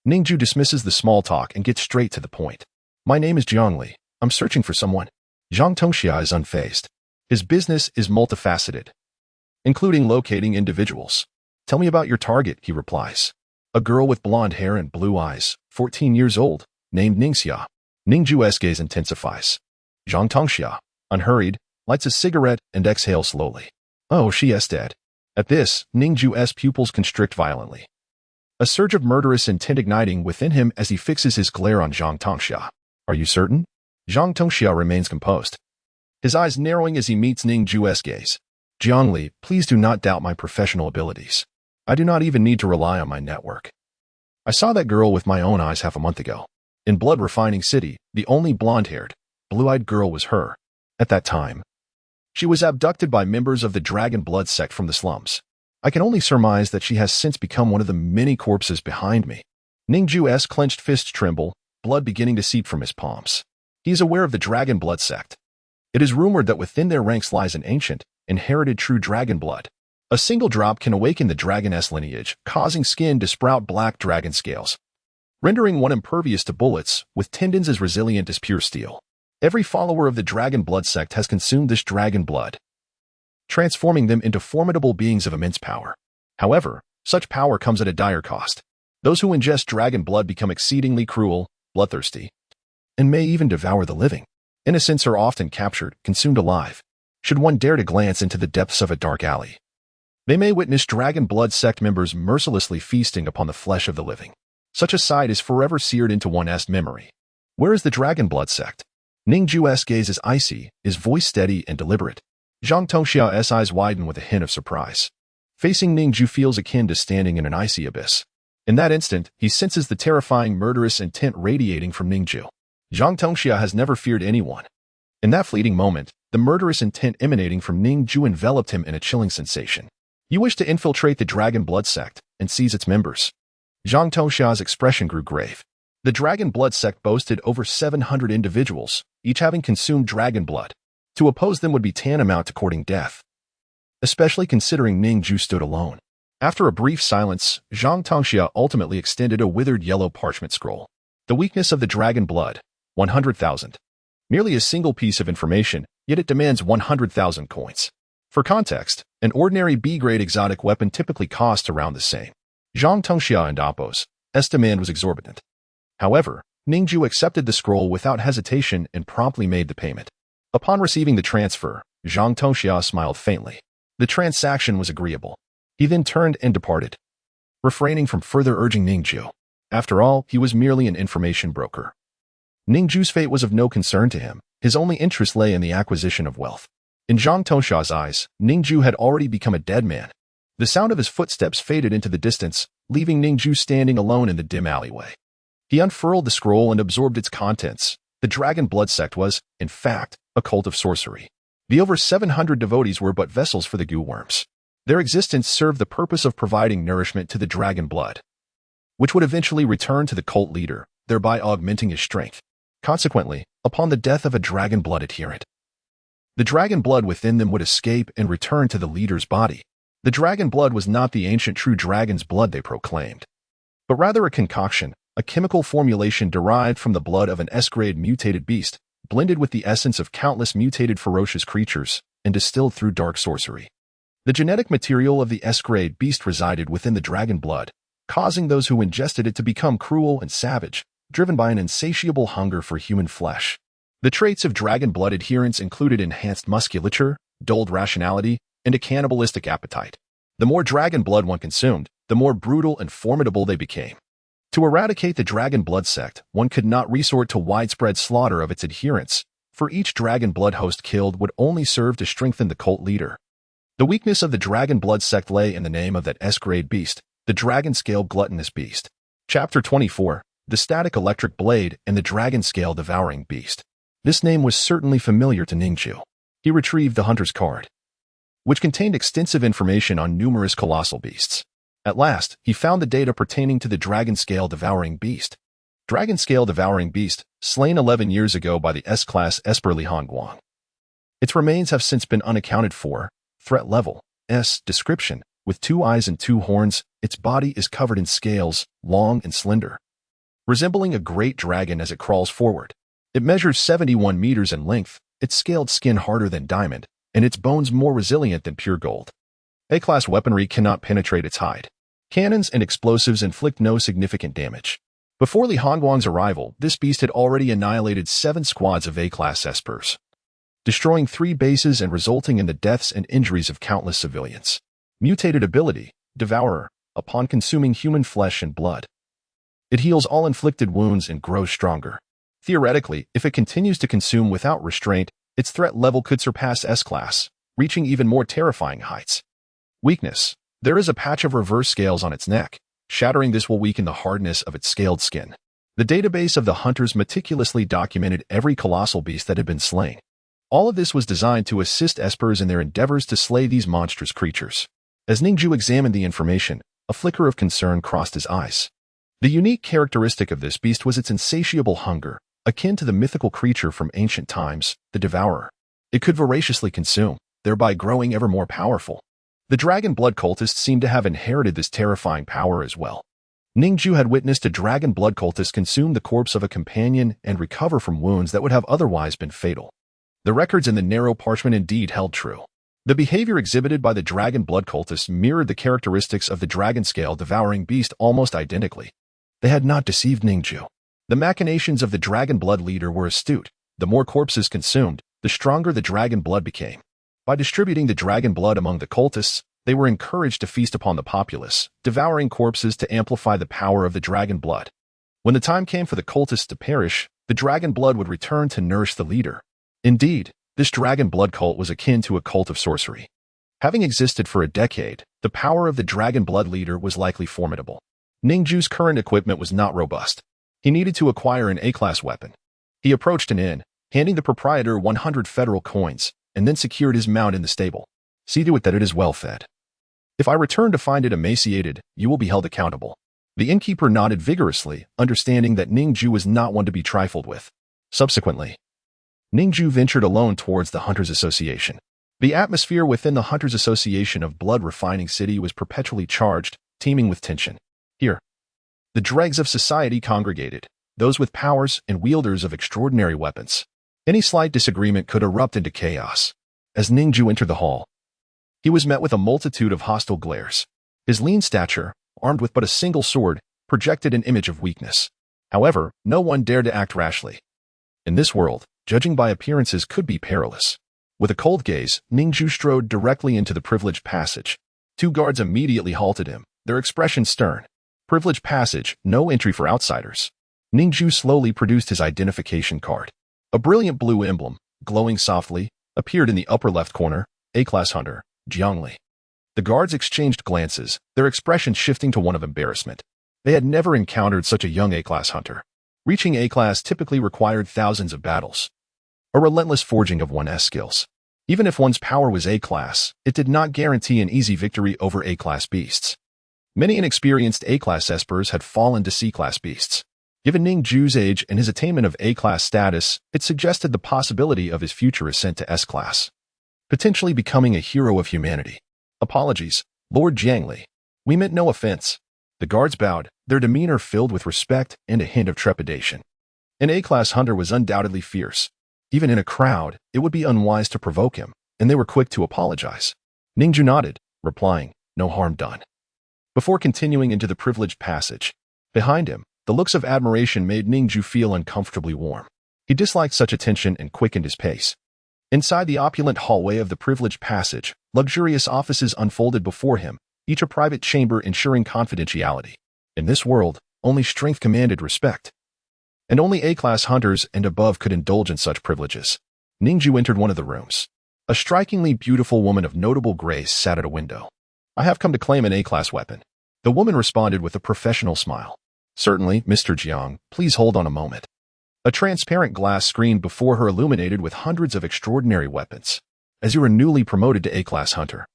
Ning Jue dismisses the small talk and gets straight to the point. My name is Jiangli. I'm searching for someone. Zhang Tongxia is unfazed. His business is multifaceted, including locating individuals. Tell me about your target, he replies. A girl with blonde hair and blue eyes, 14 years old, named Ningxia. Ning Jue's gaze intensifies. Zhang Tongxia, unhurried, lights a cigarette and exhales slowly. Oh, she is dead. At this, Ning Jue's pupils constrict violently, a surge of murderous intent igniting within him as he fixes his glare on Zhang Tongxia. Are you certain? Zhang Tongxia remains composed, his eyes narrowing as he meets Ning Jue's gaze. Jiangli, please do not doubt my professional abilities. I do not even need to rely on my network. I saw that girl with my own eyes half a month ago. In Blood Refining City, the only blonde-haired, blue-eyed girl was her. At that time, she was abducted by members of the Dragon Blood sect from the slums. I can only surmise that she has since become one of the many corpses behind me. Ning Jue's clenched fists tremble, blood beginning to seep from his palms. He is aware of the Dragon Blood sect. It is rumored that within their ranks lies an ancient, inherited true dragon blood. A single drop can awaken the dragon's lineage, causing skin to sprout black dragon scales, rendering one impervious to bullets, with tendons as resilient as pure steel. Every follower of the Dragon Blood sect has consumed this dragon blood, transforming them into formidable beings of immense power. However, such power comes at a dire cost. Those who ingest dragon blood become exceedingly cruel, bloodthirsty, and may even devour the living. Innocents are often captured, consumed alive. Should one dare to glance into the depths of a dark alley, they may witness Dragon Blood sect members mercilessly feasting upon the flesh of the living. Such a sight is forever seared into one's memory. Where is the Dragon Blood sect? Ning Jue's gaze is icy, his voice steady and deliberate. Zhang Tongxia's eyes widen with a hint of surprise. Facing Ning Jue feels akin to standing in an icy abyss. In that instant, he senses the terrifying murderous intent radiating from Ning Jue. Zhang Tongxia has never feared anyone. In that fleeting moment, the murderous intent emanating from Ning Jue enveloped him in a chilling sensation. You wish to infiltrate the Dragon Blood sect and seize its members. Zhang Tongxia's expression grew grave. The Dragon Blood sect boasted over 700 individuals, each having consumed dragon blood. To oppose them would be tantamount to courting death, especially considering Ning Jue stood alone. After a brief silence, Zhang Tongxia ultimately extended a withered yellow parchment scroll. The weakness of the dragon blood, 100,000. Merely a single piece of information, yet it demands 100,000 coins. For context, an ordinary B-grade exotic weapon typically costs around the same. Zhang Tongxia and Appo's demand was exorbitant. However, Ning Jue accepted the scroll without hesitation and promptly made the payment. Upon receiving the transfer, Zhang Tongxia smiled faintly. The transaction was agreeable. He then turned and departed, refraining from further urging Ning Jue. After all, he was merely an information broker. Ning Jue's fate was of no concern to him. His only interest lay in the acquisition of wealth. In Zhang Tosha's eyes, Ning Jue had already become a dead man. The sound of his footsteps faded into the distance, leaving Ning Jue standing alone in the dim alleyway. He unfurled the scroll and absorbed its contents. The Dragon Blood sect was, in fact, a cult of sorcery. The over 700 devotees were but vessels for the goo worms. Their existence served the purpose of providing nourishment to the dragon blood, which would eventually return to the cult leader, thereby augmenting his strength. Consequently, upon the death of a dragon blood adherent, the dragon blood within them would escape and return to the leader's body. The dragon blood was not the ancient true dragon's blood they proclaimed, but rather a concoction, a chemical formulation derived from the blood of an S-grade mutated beast, blended with the essence of countless mutated ferocious creatures, and distilled through dark sorcery. The genetic material of the S-grade beast resided within the dragon blood, causing those who ingested it to become cruel and savage, driven by an insatiable hunger for human flesh. The traits of dragon blood adherents included enhanced musculature, dulled rationality, and a cannibalistic appetite. The more dragon blood one consumed, the more brutal and formidable they became. To eradicate the dragon blood sect, one could not resort to widespread slaughter of its adherents, for each dragon blood host killed would only serve to strengthen the cult leader. The weakness of the dragon blood sect lay in the name of that S-grade beast, the dragon-scale gluttonous beast. Chapter 24, The Static Electric Blade and the Dragon-Scale Devouring Beast. This name was certainly familiar to Ning Jue. He retrieved the hunter's card, which contained extensive information on numerous colossal beasts. At last, he found the data pertaining to the Dragon-Scale Devouring Beast. Dragon-Scale Devouring Beast, slain 11 years ago by the S-Class Esper Li Hongguang. Its remains have since been unaccounted for. Threat level, S. Description, with 2 eyes and 2 horns, its body is covered in scales, long and slender, resembling a great dragon as it crawls forward. It measures 71 meters in length, its scaled skin harder than diamond, and its bones more resilient than pure gold. A-class weaponry cannot penetrate its hide. Cannons and explosives inflict no significant damage. Before Li Hongguang's arrival, this beast had already annihilated 7 squads of A-class espers, destroying 3 bases and resulting in the deaths and injuries of countless civilians. Mutated ability, Devourer, upon consuming human flesh and blood. It heals all inflicted wounds and grows stronger. Theoretically, if it continues to consume without restraint, its threat level could surpass S-class, reaching even more terrifying heights. Weakness. There is a patch of reverse scales on its neck. Shattering this will weaken the hardness of its scaled skin. The database of the hunters meticulously documented every colossal beast that had been slain. All of this was designed to assist espers in their endeavors to slay these monstrous creatures. As Ning Jue examined the information, a flicker of concern crossed his eyes. The unique characteristic of this beast was its insatiable hunger, akin to the mythical creature from ancient times, the Devourer. It could voraciously consume, thereby growing ever more powerful. The dragon blood cultists seemed to have inherited this terrifying power as well. Ning Jue had witnessed a dragon blood cultist consume the corpse of a companion and recover from wounds that would have otherwise been fatal. The records in the narrow parchment indeed held true. The behavior exhibited by the dragon blood cultists mirrored the characteristics of the dragon-scale devouring beast almost identically. They had not deceived Ning Jue. The machinations of the dragon blood leader were astute. The more corpses consumed, the stronger the dragon blood became. By distributing the dragon blood among the cultists, they were encouraged to feast upon the populace, devouring corpses to amplify the power of the dragon blood. When the time came for the cultists to perish, the dragon blood would return to nourish the leader. Indeed, this dragon blood cult was akin to a cult of sorcery. Having existed for a decade, the power of the dragon blood leader was likely formidable. Ning Jue's current equipment was not robust. He needed to acquire an A-class weapon. He approached an inn, handing the proprietor 100 federal coins, and then secured his mount in the stable. See to it that it is well fed. If I return to find it emaciated, you will be held accountable. The innkeeper nodded vigorously, understanding that Ning Jue was not one to be trifled with. Subsequently, Ning Jue ventured alone towards the Hunters Association. The atmosphere within the Hunters Association of Blood Refining City was perpetually charged, teeming with tension. Here, the dregs of society congregated, those with powers and wielders of extraordinary weapons. Any slight disagreement could erupt into chaos. As Ning Jue entered the hall, he was met with a multitude of hostile glares. His lean stature, armed with but a single sword, projected an image of weakness. However, no one dared to act rashly. In this world, judging by appearances could be perilous. With a cold gaze, Ning Jue strode directly into the privileged passage. Two guards immediately halted him, their expression stern. Privileged passage, no entry for outsiders. Ning Jue slowly produced his identification card. A brilliant blue emblem, glowing softly, appeared in the upper left corner. A-class hunter, Jiangli. The guards exchanged glances, their expressions shifting to one of embarrassment. They had never encountered such a young A-class hunter. Reaching A-class typically required thousands of battles. A relentless forging of one's skills. Even if one's power was A-class, it did not guarantee an easy victory over A-class beasts. Many inexperienced A-class espers had fallen to C-class beasts. Given Ning Jue's age and his attainment of A-class status, it suggested the possibility of his future ascent to S-class, potentially becoming a hero of humanity. Apologies, Lord Jiangli. We meant no offense. The guards bowed, their demeanor filled with respect and a hint of trepidation. An A-class hunter was undoubtedly fierce. Even in a crowd, it would be unwise to provoke him, and they were quick to apologize. Ning Jue nodded, replying, "No harm done." Before continuing into the privileged passage, behind him, the looks of admiration made Ning Jue feel uncomfortably warm. He disliked such attention and quickened his pace. Inside the opulent hallway of the privileged passage, luxurious offices unfolded before him, each a private chamber ensuring confidentiality. In this world, only strength commanded respect. And only A-class hunters and above could indulge in such privileges. Ning Jue entered one of the rooms. A strikingly beautiful woman of notable grace sat at a window. "I have come to claim an A-class weapon." The woman responded with a professional smile. "Certainly, Mr. Jiang, please hold on a moment." A transparent glass screen before her illuminated with hundreds of extraordinary weapons. "As you are newly promoted to A-class hunter,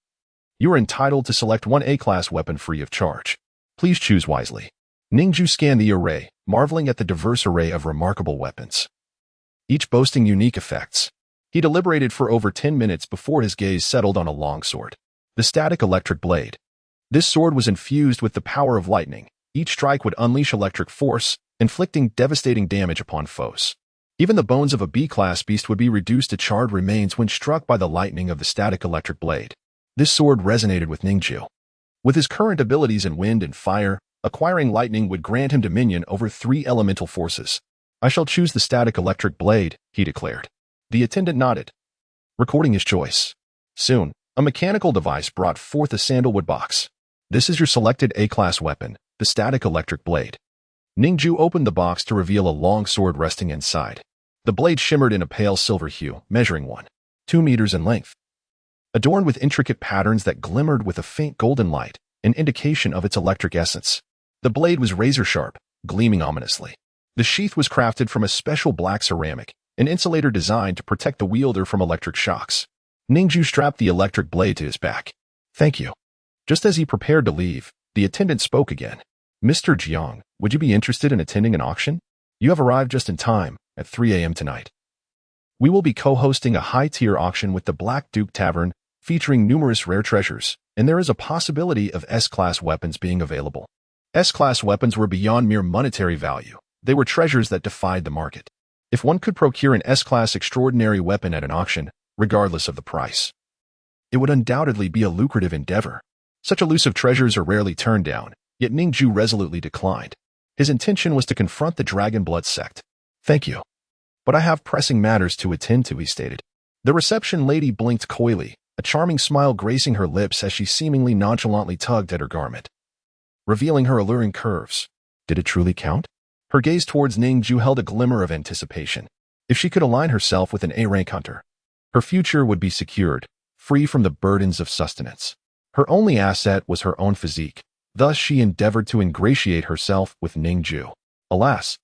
you are entitled to select one A-class weapon free of charge. Please choose wisely." Ning Jue scanned the array, marveling at the diverse array of remarkable weapons, each boasting unique effects. He deliberated for over 10 minutes before his gaze settled on a longsword. The static electric blade. This sword was infused with the power of lightning. Each strike would unleash electric force, inflicting devastating damage upon foes. Even the bones of a B-class beast would be reduced to charred remains when struck by the lightning of the static electric blade. This sword resonated with Ning Jue. With his current abilities in wind and fire, acquiring lightning would grant him dominion over 3 elemental forces. "I shall choose the static electric blade," he declared. The attendant nodded, recording his choice. Soon, a mechanical device brought forth a sandalwood box. "This is your selected A-class weapon, the static electric blade." Ning Jue opened the box to reveal a long sword resting inside. The blade shimmered in a pale silver hue, measuring 1.2 meters in length. Adorned with intricate patterns that glimmered with a faint golden light, an indication of its electric essence. The blade was razor-sharp, gleaming ominously. The sheath was crafted from a special black ceramic, an insulator designed to protect the wielder from electric shocks. Ning Jue strapped the electric blade to his back. "Thank you." Just as he prepared to leave, the attendant spoke again. "Mr. Jiang, would you be interested in attending an auction? You have arrived just in time, at 3 a.m. tonight. We will be co-hosting a high-tier auction with the Black Duke Tavern, featuring numerous rare treasures, and there is a possibility of S-class weapons being available." S-class weapons were beyond mere monetary value. They were treasures that defied the market. If one could procure an S-class extraordinary weapon at an auction, regardless of the price, it would undoubtedly be a lucrative endeavor. Such elusive treasures are rarely turned down, yet Ning Jue resolutely declined. His intention was to confront the Dragon Blood sect. "Thank you, but I have pressing matters to attend to," he stated. The reception lady blinked coyly, a charming smile gracing her lips as she seemingly nonchalantly tugged at her garment, revealing her alluring curves. Did it truly count? Her gaze towards Ning Jue held a glimmer of anticipation. If she could align herself with an A-rank hunter, her future would be secured, free from the burdens of sustenance. Her only asset was her own physique. Thus she endeavored to ingratiate herself with Ning Jue. Alas,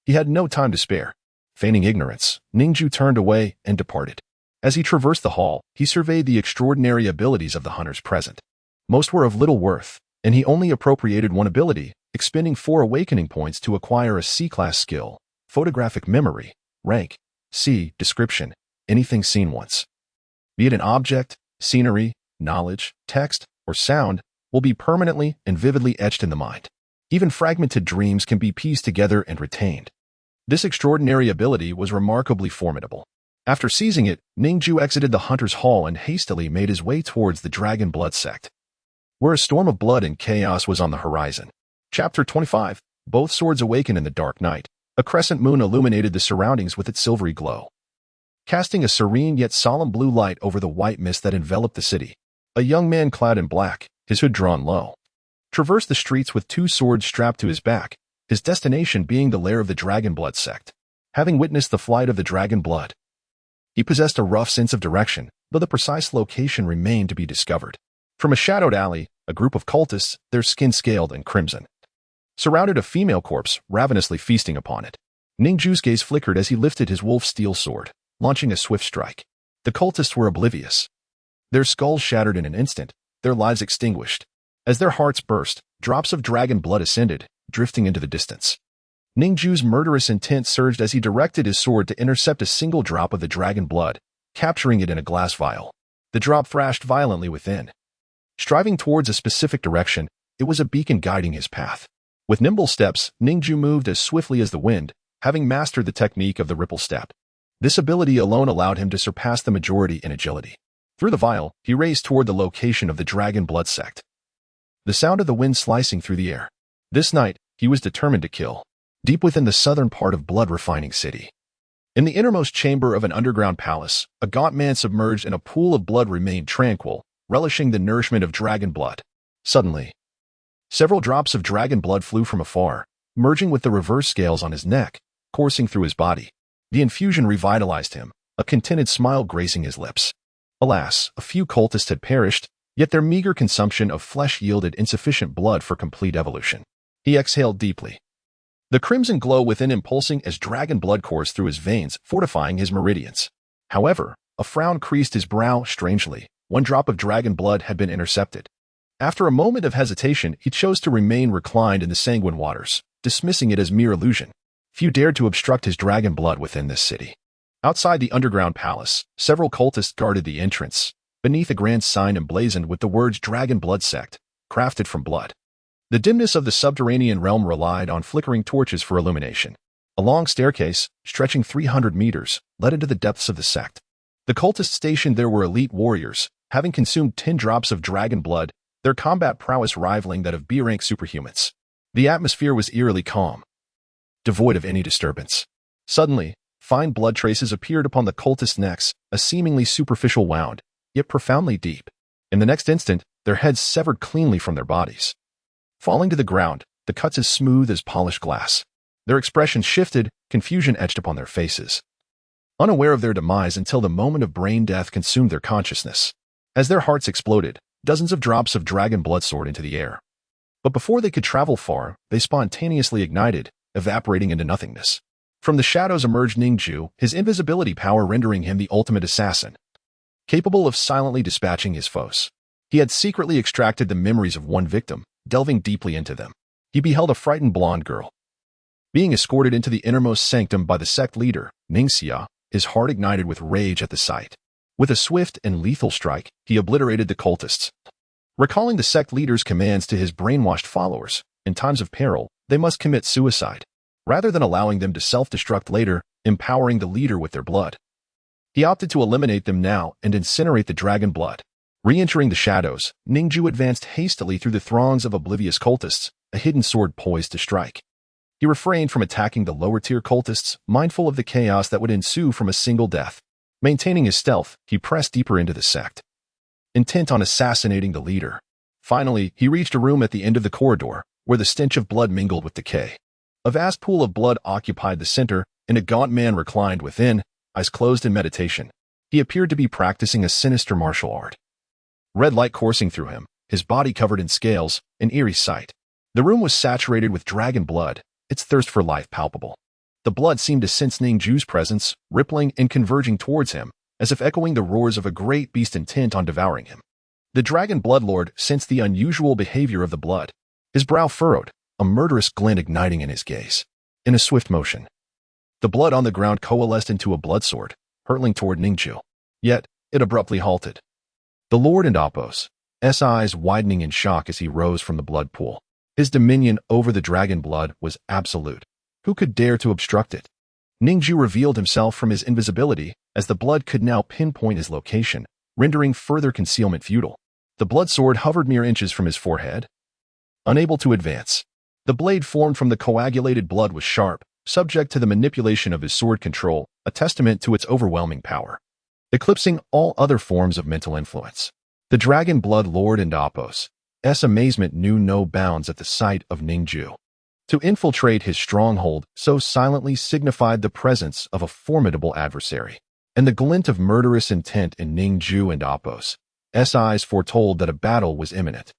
he had no time to spare. Feigning ignorance, Ning Jue turned away and departed. As he traversed the hall, he surveyed the extraordinary abilities of the hunters present. Most were of little worth, and he only appropriated one ability, expending 4 awakening points to acquire a C-class skill, photographic memory, rank, C, description, anything seen once. Be it an object, scenery, knowledge, text, or sound, will be permanently and vividly etched in the mind. Even fragmented dreams can be pieced together and retained. This extraordinary ability was remarkably formidable. After seizing it, Ning Jue exited the hunter's hall and hastily made his way towards the Dragon Blood sect, where a storm of blood and chaos was on the horizon. Chapter 25. Both swords awaken in the dark night. A crescent moon illuminated the surroundings with its silvery glow, casting a serene yet solemn blue light over the white mist that enveloped the city. A young man clad in black, his hood drawn low, traversed the streets with two swords strapped to his back, his destination being the lair of the Dragon Blood sect. Having witnessed the flight of the Dragon Blood, he possessed a rough sense of direction, though the precise location remained to be discovered. From a shadowed alley, a group of cultists, their skin scaled and crimson, surrounded a female corpse, ravenously feasting upon it. Ning Jue's gaze flickered as he lifted his wolf steel sword, launching a swift strike. The cultists were oblivious. Their skulls shattered in an instant, their lives extinguished. As their hearts burst, drops of dragon blood ascended, drifting into the distance. Ning Jue's murderous intent surged as he directed his sword to intercept a single drop of the dragon blood, capturing it in a glass vial. The drop thrashed violently within. Striving towards a specific direction, it was a beacon guiding his path. With nimble steps, Ning Jue moved as swiftly as the wind, having mastered the technique of the ripple step. This ability alone allowed him to surpass the majority in agility. Through the vial, he raced toward the location of the Dragon Blood sect. The sound of the wind slicing through the air. This night, he was determined to kill. Deep within the southern part of Blood Refining City, in the innermost chamber of an underground palace, a gaunt man submerged in a pool of blood remained tranquil, relishing the nourishment of dragon blood. Suddenly, several drops of dragon blood flew from afar, merging with the reverse scales on his neck, coursing through his body. The infusion revitalized him, a contented smile gracing his lips. Alas, a few cultists had perished, yet their meager consumption of flesh yielded insufficient blood for complete evolution. He exhaled deeply, the crimson glow within him pulsing as dragon blood coursed through his veins, fortifying his meridians. However, a frown creased his brow strangely. One drop of dragon blood had been intercepted. After a moment of hesitation, he chose to remain reclined in the sanguine waters, dismissing it as mere illusion. Few dared to obstruct his dragon blood within this city. Outside the underground palace, several cultists guarded the entrance, beneath a grand sign emblazoned with the words Dragon Blood Sect, crafted from blood. The dimness of the subterranean realm relied on flickering torches for illumination. A long staircase, stretching 300 meters, led into the depths of the sect. The cultists stationed there were elite warriors, having consumed 10 drops of dragon blood, their combat prowess rivaling that of B-rank superhumans. The atmosphere was eerily calm, devoid of any disturbance. Suddenly, fine blood traces appeared upon the cultists' necks, a seemingly superficial wound, yet profoundly deep. In the next instant, their heads severed cleanly from their bodies. Falling to the ground, the cuts as smooth as polished glass. Their expressions shifted, confusion etched upon their faces, unaware of their demise until the moment of brain death consumed their consciousness. As their hearts exploded, dozens of drops of dragon blood soared into the air. But before they could travel far, they spontaneously ignited, evaporating into nothingness. From the shadows emerged Ning Jue, his invisibility power rendering him the ultimate assassin, capable of silently dispatching his foes. He had secretly extracted the memories of one victim, delving deeply into them. He beheld a frightened blonde girl being escorted into the innermost sanctum by the sect leader, Ning Jue, his heart ignited with rage at the sight. With a swift and lethal strike, he obliterated the cultists. Recalling the sect leader's commands to his brainwashed followers, in times of peril, they must commit suicide, rather than allowing them to self-destruct later, empowering the leader with their blood. He opted to eliminate them now and incinerate the dragon blood. Re-entering the shadows, Ning Jue advanced hastily through the throngs of oblivious cultists, a hidden sword poised to strike. He refrained from attacking the lower-tier cultists, mindful of the chaos that would ensue from a single death. Maintaining his stealth, he pressed deeper into the sect, intent on assassinating the leader. Finally, he reached a room at the end of the corridor, where the stench of blood mingled with decay. A vast pool of blood occupied the center, and a gaunt man reclined within, eyes closed in meditation. He appeared to be practicing a sinister martial art. Red light coursing through him, his body covered in scales, an eerie sight. The room was saturated with dragon blood, its thirst for life palpable. The blood seemed to sense Ning Jue's presence, rippling and converging towards him, as if echoing the roars of a great beast intent on devouring him. The dragon bloodlord sensed the unusual behavior of the blood. His brow furrowed, a murderous glint igniting in his gaze. In a swift motion, the blood on the ground coalesced into a blood sword, hurtling toward Ning Jue. Yet, it abruptly halted. The Lord and Apos, eyes widening in shock as he rose from the blood pool. His dominion over the dragon blood was absolute. Who could dare to obstruct it? Ning Jue revealed himself from his invisibility, as the blood could now pinpoint his location, rendering further concealment futile. The blood sword hovered mere inches from his forehead. Unable to advance, the blade formed from the coagulated blood was sharp, subject to the manipulation of his sword control, a testament to its overwhelming power, eclipsing all other forms of mental influence. The dragon blood lord and Apos, S amazement knew no bounds at the sight of Ning Jue. To infiltrate his stronghold so silently signified the presence of a formidable adversary, and the glint of murderous intent in Ning Jue and Apos' eyes foretold that a battle was imminent.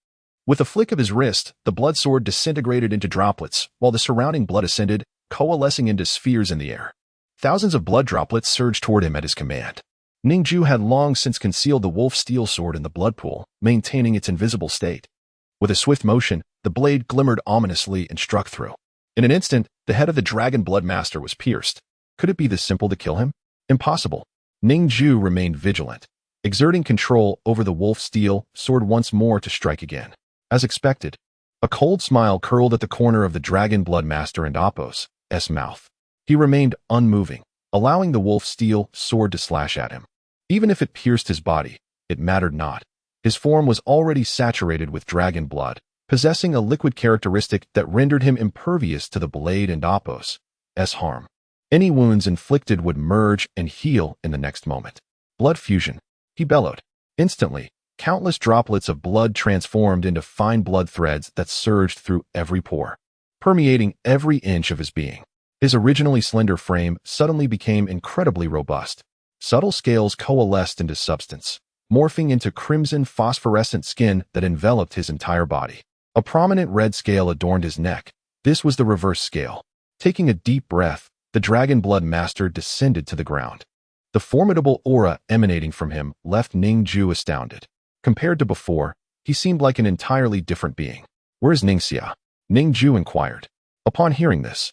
With a flick of his wrist, the blood sword disintegrated into droplets, while the surrounding blood ascended, coalescing into spheres in the air. Thousands of blood droplets surged toward him at his command. Ning Jue had long since concealed the wolf steel sword in the blood pool, maintaining its invisible state. With a swift motion, the blade glimmered ominously and struck through. In an instant, the head of the Dragon Blood Master was pierced. Could it be this simple to kill him? Impossible. Ning Jue remained vigilant, exerting control over the wolf steel sword once more to strike again. As expected, a cold smile curled at the corner of the Dragon Blood Master and Apos' mouth. He remained unmoving, allowing the wolf steel sword to slash at him. Even if it pierced his body, it mattered not. His form was already saturated with dragon blood, possessing a liquid characteristic that rendered him impervious to the blade and Apos' harm. Any wounds inflicted would merge and heal in the next moment. Blood fusion, he bellowed. Instantly, countless droplets of blood transformed into fine blood threads that surged through every pore, permeating every inch of his being. His originally slender frame suddenly became incredibly robust. Subtle scales coalesced into substance, morphing into crimson phosphorescent skin that enveloped his entire body. A prominent red scale adorned his neck. This was the reverse scale. Taking a deep breath, the Dragon Blood Master descended to the ground. The formidable aura emanating from him left Ning Jue astounded. Compared to before, he seemed like an entirely different being. "Where is Ningxia?" Ning Jue inquired. Upon hearing this,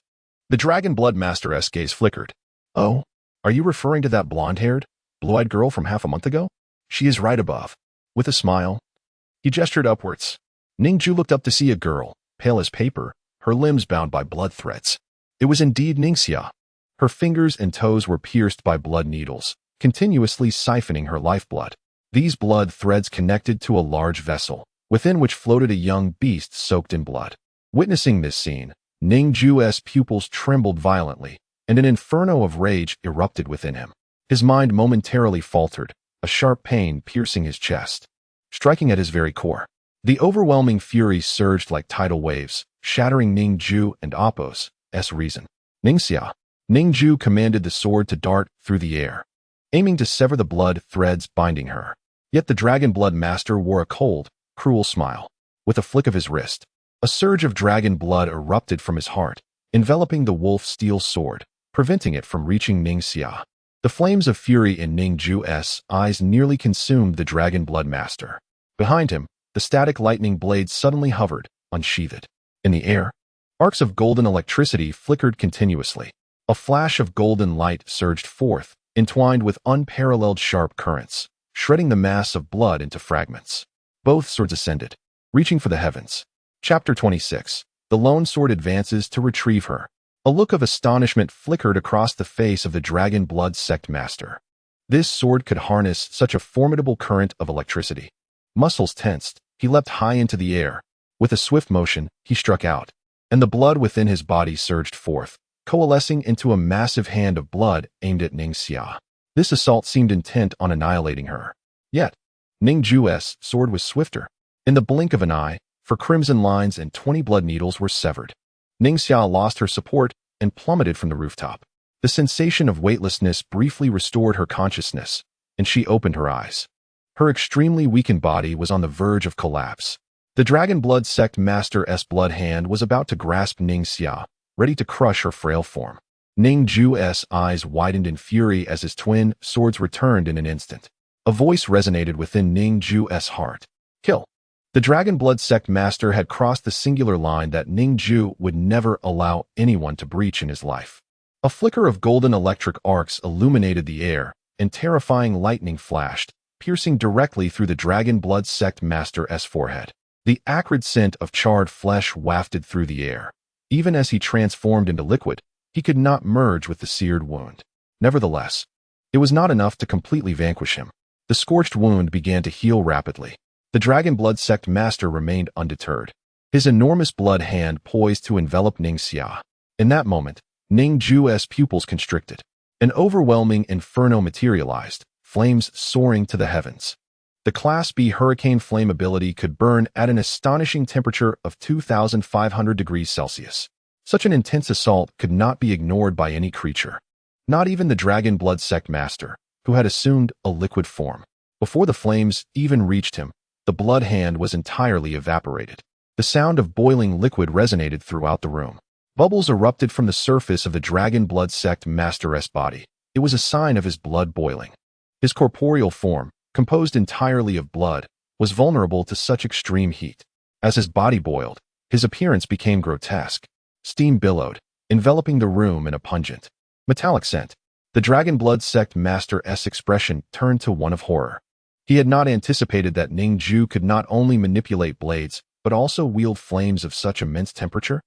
the Dragon Blood Master's gaze flickered. "Oh, are you referring to that blonde-haired, blue-eyed girl from half a month ago? She is right above." With a smile, he gestured upwards. Ning Jue looked up to see a girl, pale as paper, her limbs bound by blood threads. It was indeed Ningxia. Her fingers and toes were pierced by blood needles, continuously siphoning her lifeblood. These blood threads connected to a large vessel, within which floated a young beast soaked in blood. Witnessing this scene, Ning Jue's pupils trembled violently, and an inferno of rage erupted within him. His mind momentarily faltered, a sharp pain piercing his chest, striking at his very core. The overwhelming fury surged like tidal waves, shattering Ning Jue and Apos' reason. "Ningxia." Ning Jue commanded the sword to dart through the air, aiming to sever the blood threads binding her. Yet the Dragon Blood Master wore a cold, cruel smile. With a flick of his wrist, a surge of dragon blood erupted from his heart, enveloping the wolf steel sword, preventing it from reaching Ningxia. The flames of fury in Ning Jue's eyes nearly consumed the Dragon Blood Master. Behind him, the static lightning blade suddenly hovered, unsheathed. In the air, arcs of golden electricity flickered continuously. A flash of golden light surged forth, entwined with unparalleled sharp currents, shredding the mass of blood into fragments. Both swords ascended, reaching for the heavens. Chapter 26. The lone sword advances to retrieve her. A look of astonishment flickered across the face of the Dragon Blood Sect Master. This sword could harness such a formidable current of electricity. Muscles tensed, he leapt high into the air. With a swift motion, he struck out, and the blood within his body surged forth, coalescing into a massive hand of blood aimed at Ningxia. This assault seemed intent on annihilating her. Yet, Ning Jue's sword was swifter. In the blink of an eye, for crimson lines and 20 blood needles were severed. Ningxia lost her support and plummeted from the rooftop. The sensation of weightlessness briefly restored her consciousness, and she opened her eyes. Her extremely weakened body was on the verge of collapse. The Dragon Blood Sect Master's blood hand was about to grasp Ningxia, ready to crush her frail form. Ning Jue's eyes widened in fury as his twin swords returned in an instant. A voice resonated within Ning Jue's heart. "Kill." The Dragon Blood Sect Master had crossed the singular line that Ning Jue would never allow anyone to breach in his life. A flicker of golden electric arcs illuminated the air, and terrifying lightning flashed, piercing directly through the Dragon Blood Sect Master's forehead. The acrid scent of charred flesh wafted through the air. Even as he transformed into liquid, he could not merge with the seared wound. Nevertheless, it was not enough to completely vanquish him. The scorched wound began to heal rapidly. The Dragon Blood Sect Master remained undeterred, his enormous blood hand poised to envelop Ningxia. In that moment, Ning Jue's pupils constricted. An overwhelming inferno materialized, flames soaring to the heavens. The Class B Hurricane Flame ability could burn at an astonishing temperature of 2,500 degrees Celsius. Such an intense assault could not be ignored by any creature, not even the Dragon Blood Sect Master, who had assumed a liquid form. Before the flames even reached him, the blood hand was entirely evaporated. The sound of boiling liquid resonated throughout the room. Bubbles erupted from the surface of the Dragon Blood Sect Master's body. It was a sign of his blood boiling. His corporeal form, composed entirely of blood, was vulnerable to such extreme heat. As his body boiled, his appearance became grotesque. Steam billowed, enveloping the room in a pungent, metallic scent. The Dragon Blood Sect Master's expression turned to one of horror. He had not anticipated that Ning Jue could not only manipulate blades, but also wield flames of such immense temperature.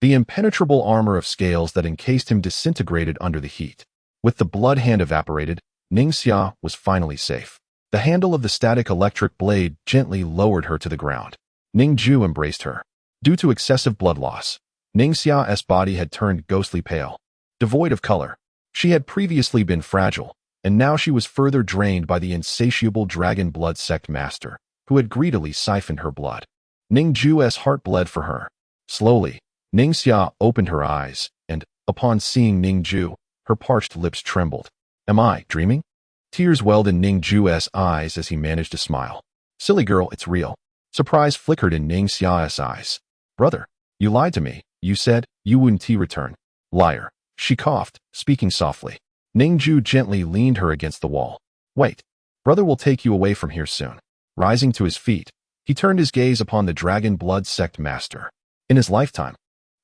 The impenetrable armor of scales that encased him disintegrated under the heat. With the blood hand evaporated, Ning Jue was finally safe. The handle of the static electric blade gently lowered her to the ground. Ning Jue embraced her. Due to excessive blood loss, Ning Jue's body had turned ghostly pale, devoid of color. She had previously been fragile, and now she was further drained by the insatiable Dragon Blood Sect Master, who had greedily siphoned her blood. Ning Jue's heart bled for her. Slowly, Ning Jue opened her eyes, and, upon seeing Ning Jue, her parched lips trembled. "Am I dreaming?" Tears welled in Ning Jue's eyes as he managed to smile. "Silly girl, it's real." Surprise flickered in Ning Jue's eyes. "Brother, you lied to me. You said you wouldn't return." "Liar." She coughed, speaking softly. Ning Jue gently leaned her against the wall. "Wait. Brother will take you away from here soon." Rising to his feet, he turned his gaze upon the Dragon Blood Sect Master. In his lifetime,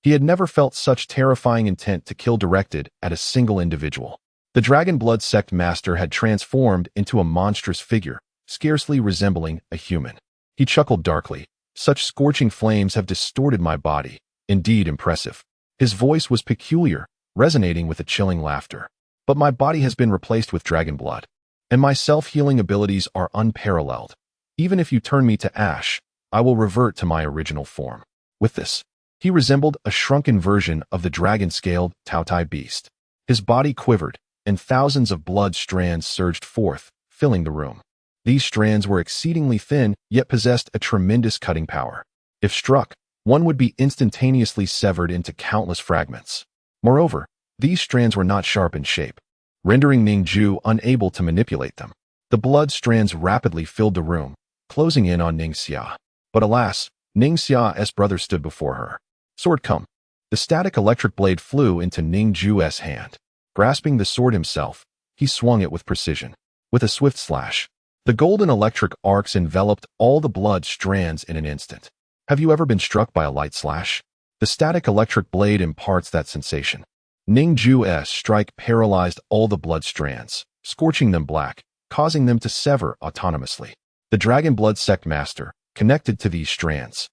he had never felt such terrifying intent to kill directed at a single individual. The Dragon Blood Sect Master had transformed into a monstrous figure, scarcely resembling a human. He chuckled darkly. "Such scorching flames have distorted my body. Indeed impressive." His voice was peculiar, resonating with a chilling laughter. "But my body has been replaced with dragon blood, and my self-healing abilities are unparalleled. Even if you turn me to ash, I will revert to my original form." With this, he resembled a shrunken version of the dragon-scaled Taotai beast. His body quivered, and thousands of blood strands surged forth, filling the room. These strands were exceedingly thin, yet possessed a tremendous cutting power. If struck, one would be instantaneously severed into countless fragments. Moreover, these strands were not sharp in shape, rendering Ning Jue unable to manipulate them. The blood strands rapidly filled the room, closing in on Ning Jue. But alas, Ning Jue's brother stood before her. "Sword, come." The static electric blade flew into Ning Jue's hand. Grasping the sword himself, he swung it with precision. With a swift slash, the golden electric arcs enveloped all the blood strands in an instant. Have you ever been struck by a light slash? The static electric blade imparts that sensation. Ning Jue's strike paralyzed all the blood strands, scorching them black, causing them to sever autonomously. The Dragon Blood Sect Master, connected to these strands,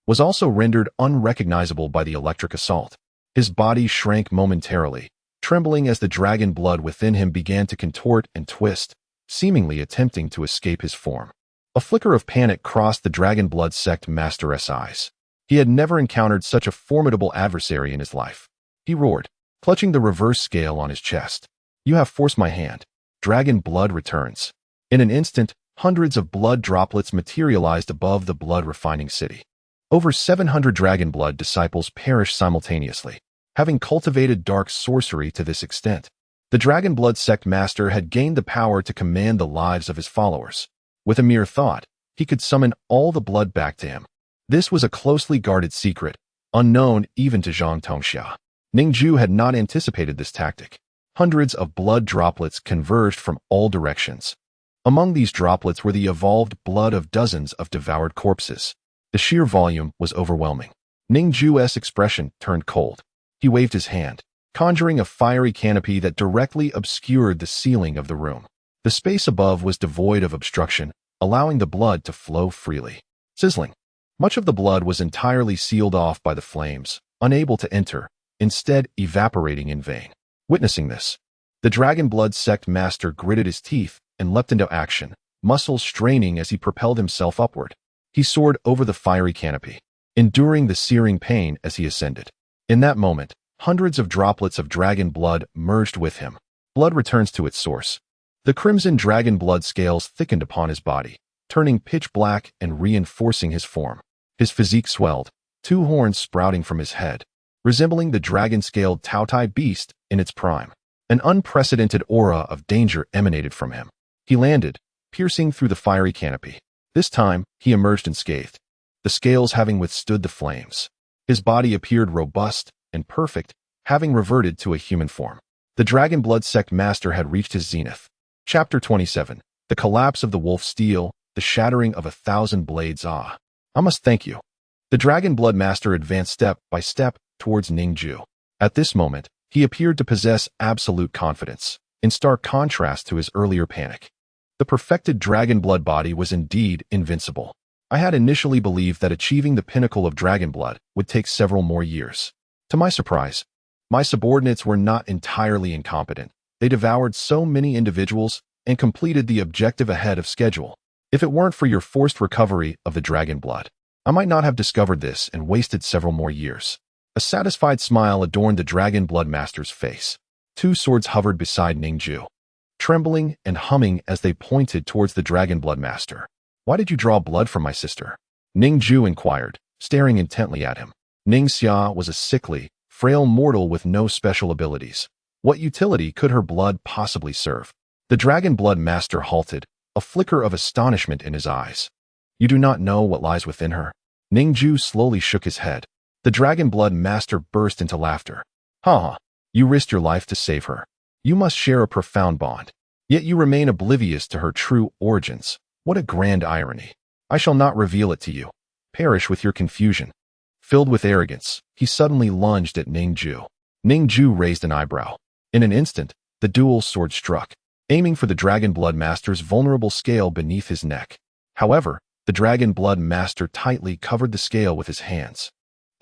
was also rendered unrecognizable by the electric assault. His body shrank momentarily, trembling as the dragon blood within him began to contort and twist, seemingly attempting to escape his form. A flicker of panic crossed the Dragon Blood Sect Master's eyes. He had never encountered such a formidable adversary in his life. He roared, clutching the reverse scale on his chest. "You have forced my hand. Dragon blood returns." In an instant, hundreds of blood droplets materialized above the blood-refining city. Over 700 dragon blood disciples perished simultaneously. Having cultivated dark sorcery to this extent, the Dragon Blood Sect Master had gained the power to command the lives of his followers. With a mere thought, he could summon all the blood back to him. This was a closely guarded secret, unknown even to Zhang Tongxia. Ning Jue had not anticipated this tactic. Hundreds of blood droplets converged from all directions. Among these droplets were the evolved blood of dozens of devoured corpses. The sheer volume was overwhelming. Ning Jue's expression turned cold. He waved his hand, conjuring a fiery canopy that directly obscured the ceiling of the room. The space above was devoid of obstruction, allowing the blood to flow freely. Sizzling. Much of the blood was entirely sealed off by the flames, unable to enter, instead evaporating in vain. Witnessing this, the Dragon Blood Sect Master gritted his teeth and leapt into action, muscles straining as he propelled himself upward. He soared over the fiery canopy, enduring the searing pain as he ascended. In that moment, hundreds of droplets of dragon blood merged with him. Blood returns to its source. The crimson dragon blood scales thickened upon his body, turning pitch black and reinforcing his form. His physique swelled, two horns sprouting from his head, resembling the dragon-scaled Taotai beast in its prime. An unprecedented aura of danger emanated from him. He landed, piercing through the fiery canopy. This time, he emerged unscathed, the scales having withstood the flames. His body appeared robust and perfect, having reverted to a human form. The Dragon Blood Sect Master had reached his zenith. Chapter 27. The Collapse of the Wolf Steel, the Shattering of 1,000 Blades. I must thank you. The Dragon Blood Master advanced step by step towards Ning Jue. At this moment, he appeared to possess absolute confidence, in stark contrast to his earlier panic. The perfected dragon blood body was indeed invincible. I had initially believed that achieving the pinnacle of dragon blood would take several more years. To my surprise, my subordinates were not entirely incompetent. They devoured so many individuals and completed the objective ahead of schedule. If it weren't for your forced recovery of the dragon blood, I might not have discovered this and wasted several more years. A satisfied smile adorned the Dragon Blood Master's face. Two swords hovered beside Ning Jue, trembling and humming as they pointed towards the Dragon Blood Master. Why did you draw blood from my sister? Ning Jue inquired, staring intently at him. Ning Xia was a sickly, frail mortal with no special abilities. What utility could her blood possibly serve? The Dragon Blood Master halted, a flicker of astonishment in his eyes. You do not know what lies within her? Ning Jue slowly shook his head. The Dragon Blood Master burst into laughter. Ha! You risked your life to save her. You must share a profound bond. Yet you remain oblivious to her true origins. What a grand irony. I shall not reveal it to you. Perish with your confusion. Filled with arrogance, he suddenly lunged at Ning Jue. Ning Jue raised an eyebrow. In an instant, the dual sword struck, aiming for the Dragon Blood Master's vulnerable scale beneath his neck. However, the Dragon Blood Master tightly covered the scale with his hands,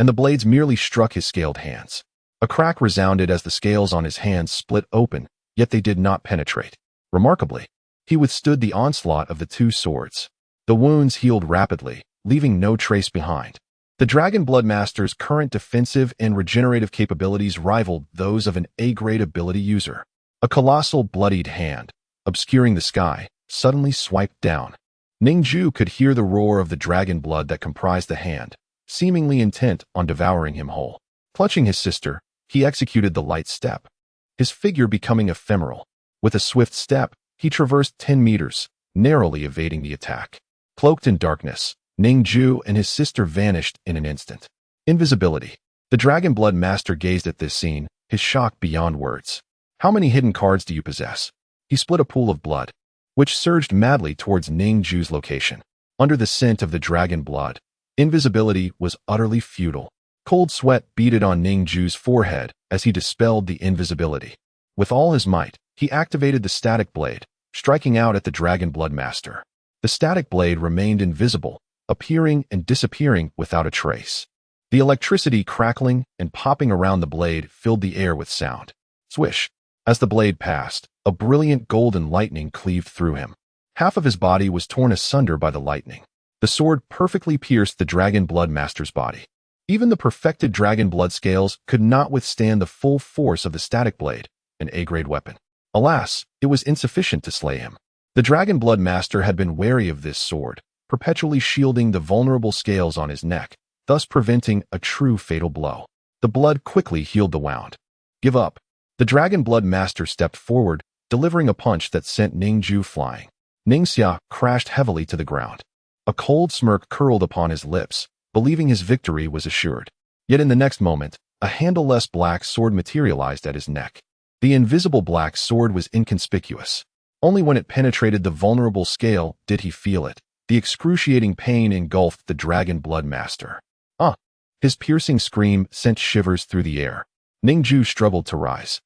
and the blades merely struck his scaled hands. A crack resounded as the scales on his hands split open, yet they did not penetrate. Remarkably, he withstood the onslaught of the two swords. The wounds healed rapidly, leaving no trace behind. The Dragon Blood Master's current defensive and regenerative capabilities rivaled those of an A-grade ability user. A colossal bloodied hand, obscuring the sky, suddenly swiped down. Ning Jue could hear the roar of the dragon blood that comprised the hand, seemingly intent on devouring him whole. Clutching his sister, he executed the light step, his figure becoming ephemeral. With a swift step, he traversed 10 meters, narrowly evading the attack. Cloaked in darkness, Ning Jue and his sister vanished in an instant. Invisibility. The Dragon Blood Master gazed at this scene, his shock beyond words. How many hidden cards do you possess? He split a pool of blood, which surged madly towards Ning Jue's location. Under the scent of the dragon blood, invisibility was utterly futile. Cold sweat beaded on Ning Jue's forehead as he dispelled the invisibility. With all his might, he activated the static blade, striking out at the Dragon Blood Master. The static blade remained invisible, appearing and disappearing without a trace. The electricity crackling and popping around the blade filled the air with sound. Swish! As the blade passed, a brilliant golden lightning cleaved through him. Half of his body was torn asunder by the lightning. The sword perfectly pierced the Dragon Blood Master's body. Even the perfected dragon blood scales could not withstand the full force of the static blade, an A-grade weapon. Alas, it was insufficient to slay him. The Dragon Blood Master had been wary of this sword, perpetually shielding the vulnerable scales on his neck, thus preventing a true fatal blow. The blood quickly healed the wound. Give up. The Dragon Blood Master stepped forward, delivering a punch that sent Ning Jue flying. Ning Xia crashed heavily to the ground. A cold smirk curled upon his lips, believing his victory was assured. Yet in the next moment, a handleless black sword materialized at his neck. The invisible black sword was inconspicuous. Only when it penetrated the vulnerable scale did he feel it. The excruciating pain engulfed the Dragon Blood Master. His piercing scream sent shivers through the air. Ning Jue struggled to rise.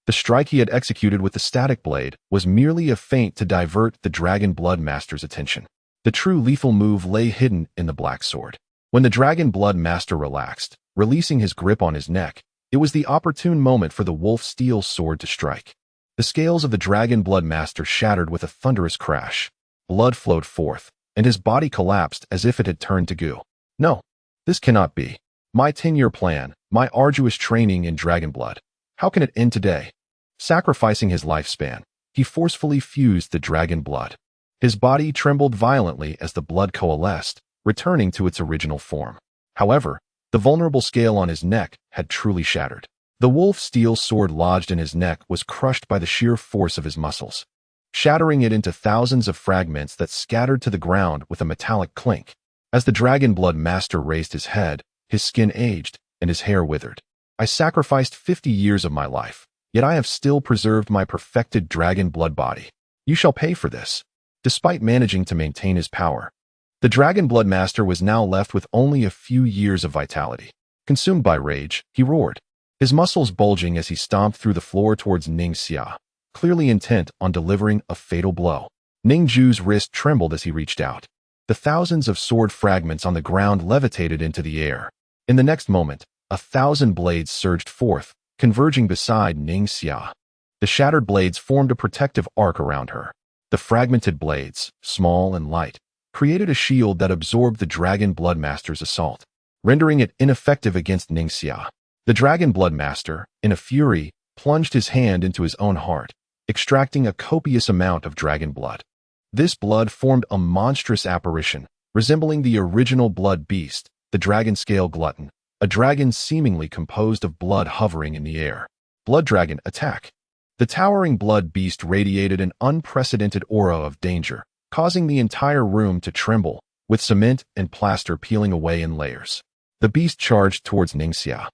The strike he had executed with the static blade was merely a feint to divert the Dragon Blood Master's attention. The true lethal move lay hidden in the black sword. When the Dragon Blood Master relaxed, releasing his grip on his neck, it was the opportune moment for the wolf steel sword to strike. The scales of the Dragon Blood Master shattered with a thunderous crash. Blood flowed forth, and his body collapsed as if it had turned to goo. No, this cannot be. My 10-year plan, my arduous training in dragon blood. How can it end today? Sacrificing his lifespan, he forcefully fused the dragon blood. His body trembled violently as the blood coalesced, returning to its original form. However, the vulnerable scale on his neck had truly shattered. The wolf-steel sword lodged in his neck was crushed by the sheer force of his muscles, shattering it into thousands of fragments that scattered to the ground with a metallic clink. As the dragon blood master raised his head, his skin aged and his hair withered. I sacrificed 50 years of my life, yet I have still preserved my perfected dragon blood body. You shall pay for this. Despite managing to maintain his power, the dragon blood master was now left with only a few years of vitality. Consumed by rage, he roared, his muscles bulging as he stomped through the floor towards Ning Jue, clearly intent on delivering a fatal blow. Ning Jue's wrist trembled as he reached out. The thousands of sword fragments on the ground levitated into the air. In the next moment, 1,000 blades surged forth, converging beside Ning Jue. The shattered blades formed a protective arc around her. The fragmented blades, small and light, created a shield that absorbed the dragon blood master's assault, rendering it ineffective against Ning Jue. The dragon blood master, in a fury, plunged his hand into his own heart, extracting a copious amount of dragon blood. This blood formed a monstrous apparition, resembling the original blood beast, the dragon scale glutton, a dragon seemingly composed of blood hovering in the air. Blood dragon attack. The towering blood beast radiated an unprecedented aura of danger, causing the entire room to tremble, with cement and plaster peeling away in layers. The beast charged towards Ning Jue.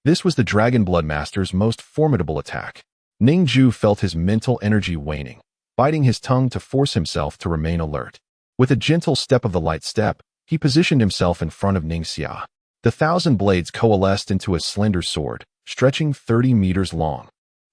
This was the dragon blood master's most formidable attack. Ning Jue felt his mental energy waning, biting his tongue to force himself to remain alert. With a gentle step of the light step, he positioned himself in front of Ning Jue. The 1,000 blades coalesced into a slender sword, stretching 30 meters long.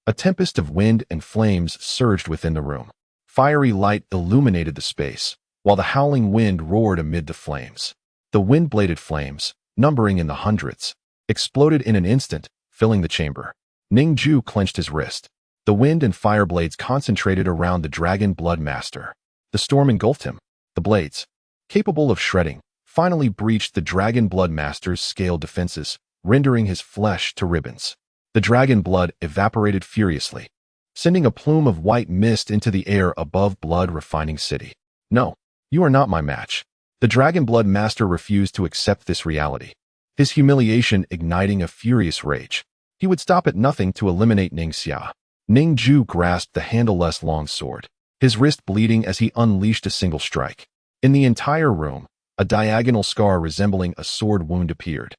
A tempest of wind and flames surged within the room. Fiery light illuminated the space, while the howling wind roared amid the flames. The wind-bladed flames, numbering in the hundreds, exploded in an instant, filling the chamber. Ning Jue clenched his wrist. The wind and fire blades concentrated around the dragon blood master. The storm engulfed him. The blades, capable of shredding, finally breached the dragon blood master's scaled defenses, rendering his flesh to ribbons. The dragon blood evaporated furiously, sending a plume of white mist into the air above Blood Refining City. No, you are not my match. The dragon blood master refused to accept this reality, his humiliation igniting a furious rage. He would stop at nothing to eliminate Ning Jue. Ning Jue grasped the handleless long sword, his wrist bleeding as he unleashed a single strike. In the entire room, a diagonal scar resembling a sword wound appeared.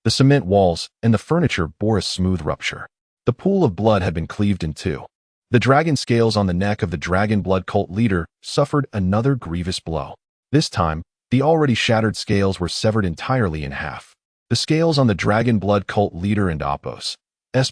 The cement walls and the furniture bore a smooth rupture. The pool of blood had been cleaved in two. The dragon scales on the neck of the dragon blood cult leader suffered another grievous blow. This time, the already shattered scales were severed entirely in half. The scales on the dragon blood cult leader and Apos'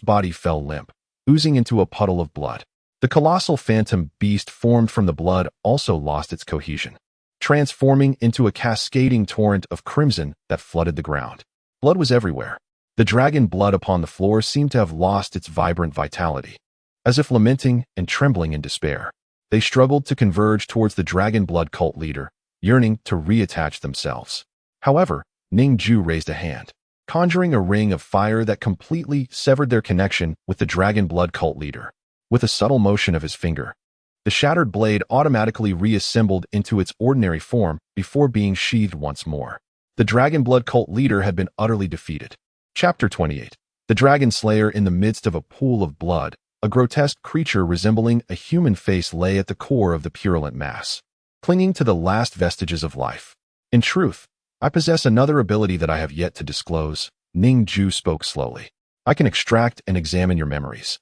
body fell limp, oozing into a puddle of blood. The colossal phantom beast formed from the blood also lost its cohesion, transforming into a cascading torrent of crimson that flooded the ground. Blood was everywhere. The dragon blood upon the floor seemed to have lost its vibrant vitality. As if lamenting and trembling in despair, they struggled to converge towards the dragon blood cult leader, yearning to reattach themselves. However, Ning Jue raised a hand, conjuring a ring of fire that completely severed their connection with the dragon blood cult leader. With a subtle motion of his finger, the shattered blade automatically reassembled into its ordinary form before being sheathed once more. The dragon blood cult leader had been utterly defeated. Chapter 28. The Dragon Slayer. In the midst of a pool of blood, a grotesque creature resembling a human face lay at the core of the purulent mass, clinging to the last vestiges of life. In truth, I possess another ability that I have yet to disclose. Ning Jue spoke slowly. I can extract and examine your memories.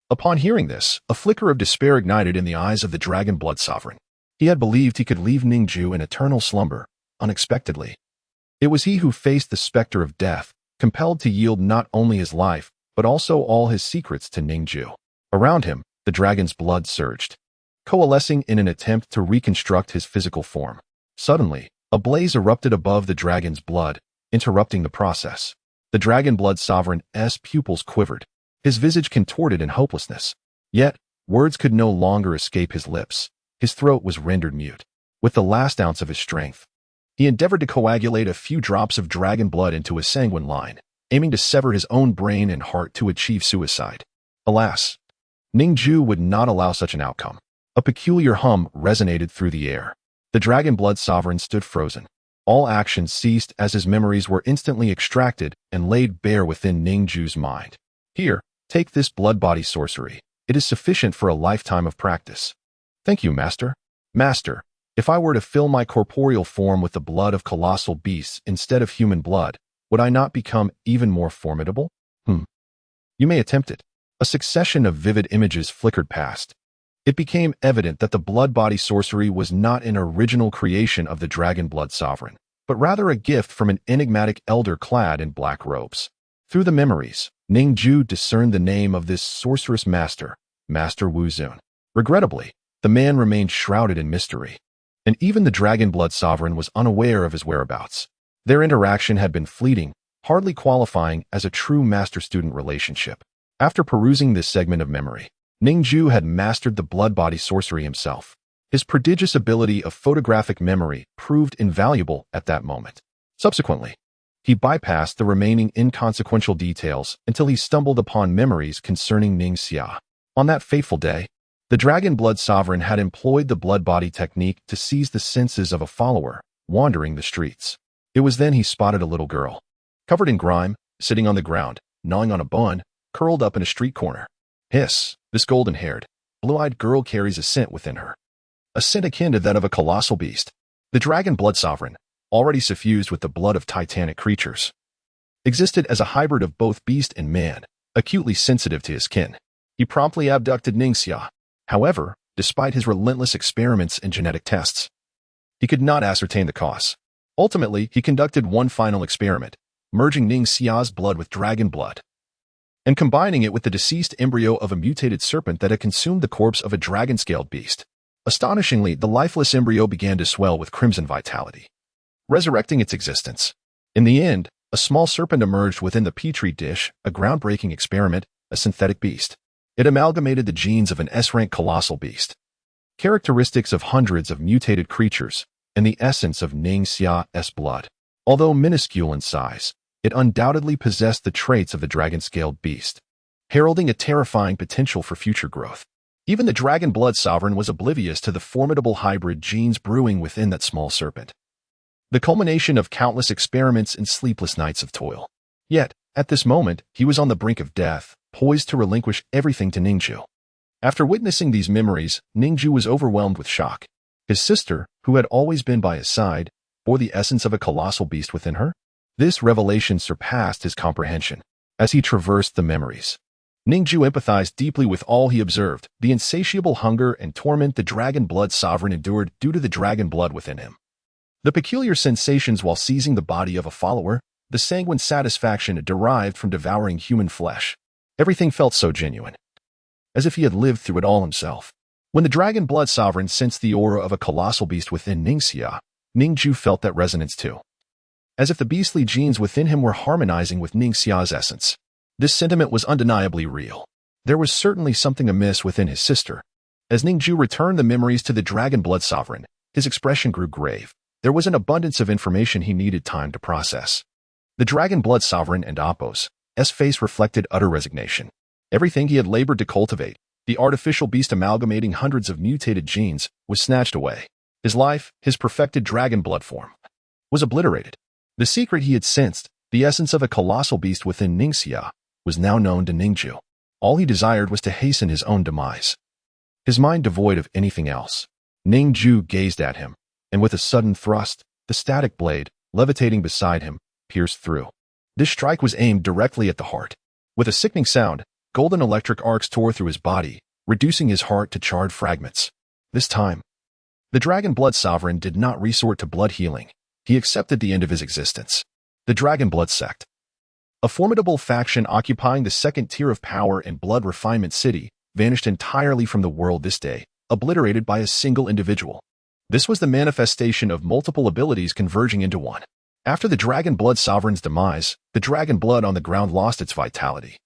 Upon hearing this, a flicker of despair ignited in the eyes of the dragon blood sovereign. He had believed he could leave Ning Jue in eternal slumber, unexpectedly. It was he who faced the specter of death, compelled to yield not only his life, but also all his secrets to Ning Jue. Around him, the dragon's blood surged, coalescing in an attempt to reconstruct his physical form. Suddenly, a blaze erupted above the dragon's blood, interrupting the process. The dragon blood sovereign's pupils quivered, his visage contorted in hopelessness. Yet, words could no longer escape his lips. His throat was rendered mute. With the last ounce of his strength, he endeavored to coagulate a few drops of dragon blood into a sanguine line, aiming to sever his own brain and heart to achieve suicide. Alas, Ning Jue would not allow such an outcome. A peculiar hum resonated through the air. The Dragon Blood Sovereign stood frozen. All action ceased as his memories were instantly extracted and laid bare within Ning Jue's mind. Here, take this blood body sorcery. It is sufficient for a lifetime of practice. Thank you, Master. Master, if I were to fill my corporeal form with the blood of colossal beasts instead of human blood, would I not become even more formidable? You may attempt it. A succession of vivid images flickered past. It became evident that the blood body sorcery was not an original creation of the Dragon Blood Sovereign, but rather a gift from an enigmatic elder clad in black robes. Through the memories, Ning Jue discerned the name of this sorceress master, Master Wu Zun. Regrettably, the man remained shrouded in mystery, and even the Dragon Blood Sovereign was unaware of his whereabouts. Their interaction had been fleeting, hardly qualifying as a true master-student relationship. After perusing this segment of memory, Ning Jue had mastered the blood body sorcery himself. His prodigious ability of photographic memory proved invaluable at that moment. Subsequently, he bypassed the remaining inconsequential details until he stumbled upon memories concerning Ning Xia. On that fateful day, the Dragon Blood Sovereign had employed the blood body technique to seize the senses of a follower wandering the streets. It was then he spotted a little girl, covered in grime, sitting on the ground, gnawing on a bun, curled up in a street corner. Hiss, this golden-haired, blue-eyed girl carries a scent within her. A scent akin to that of a colossal beast. The Dragon Blood Sovereign, already suffused with the blood of titanic creatures, existed as a hybrid of both beast and man, acutely sensitive to his kin. He promptly abducted Ning Xia. However, despite his relentless experiments and genetic tests, he could not ascertain the cause. Ultimately, he conducted one final experiment, merging Ning Xia's blood with dragon blood, and combining it with the deceased embryo of a mutated serpent that had consumed the corpse of a dragon-scaled beast. Astonishingly, the lifeless embryo began to swell with crimson vitality, resurrecting its existence. In the end, a small serpent emerged within the petri dish, a groundbreaking experiment, a synthetic beast. It amalgamated the genes of an S-rank colossal beast, characteristics of hundreds of mutated creatures, and the essence of Ning Xia's blood. Although minuscule in size, it undoubtedly possessed the traits of the dragon-scaled beast, heralding a terrifying potential for future growth. Even the Dragon Blood Sovereign was oblivious to the formidable hybrid genes brewing within that small serpent, the culmination of countless experiments and sleepless nights of toil. Yet, at this moment, he was on the brink of death, poised to relinquish everything to Ning Jue. After witnessing these memories, Ning Jue was overwhelmed with shock. His sister, who had always been by his side, bore the essence of a colossal beast within her. This revelation surpassed his comprehension. As he traversed the memories, Ning Jue empathized deeply with all he observed, the insatiable hunger and torment the Dragon Blood Sovereign endured due to the dragon blood within him, the peculiar sensations while seizing the body of a follower, the sanguine satisfaction derived from devouring human flesh. Everything felt so genuine, as if he had lived through it all himself. When the Dragon Blood Sovereign sensed the aura of a colossal beast within Ning Xia, Ning Jue felt that resonance too, as if the beastly genes within him were harmonizing with Ning Xia's essence. This sentiment was undeniably real. There was certainly something amiss within his sister. As Ning Jue returned the memories to the Dragon Blood Sovereign, his expression grew grave. There was an abundance of information he needed time to process. The Dragon Blood Sovereign and Appo's face reflected utter resignation. Everything he had labored to cultivate, the artificial beast amalgamating hundreds of mutated genes, was snatched away. His life, his perfected dragon blood form, was obliterated. The secret he had sensed, the essence of a colossal beast within Ning Xia, was now known to Ning Jue. All he desired was to hasten his own demise. His mind devoid of anything else, Ning Jue gazed at him, and with a sudden thrust, the static blade, levitating beside him, pierced through. This strike was aimed directly at the heart. With a sickening sound, golden electric arcs tore through his body, reducing his heart to charred fragments. This time, the Dragon Blood Sovereign did not resort to blood healing. He accepted the end of his existence. The Dragon Blood Sect, a formidable faction occupying the second tier of power and blood refinement city, vanished entirely from the world this day, obliterated by a single individual. This was the manifestation of multiple abilities converging into one. After the Dragon Blood Sovereign's demise, the dragon blood on the ground lost its vitality,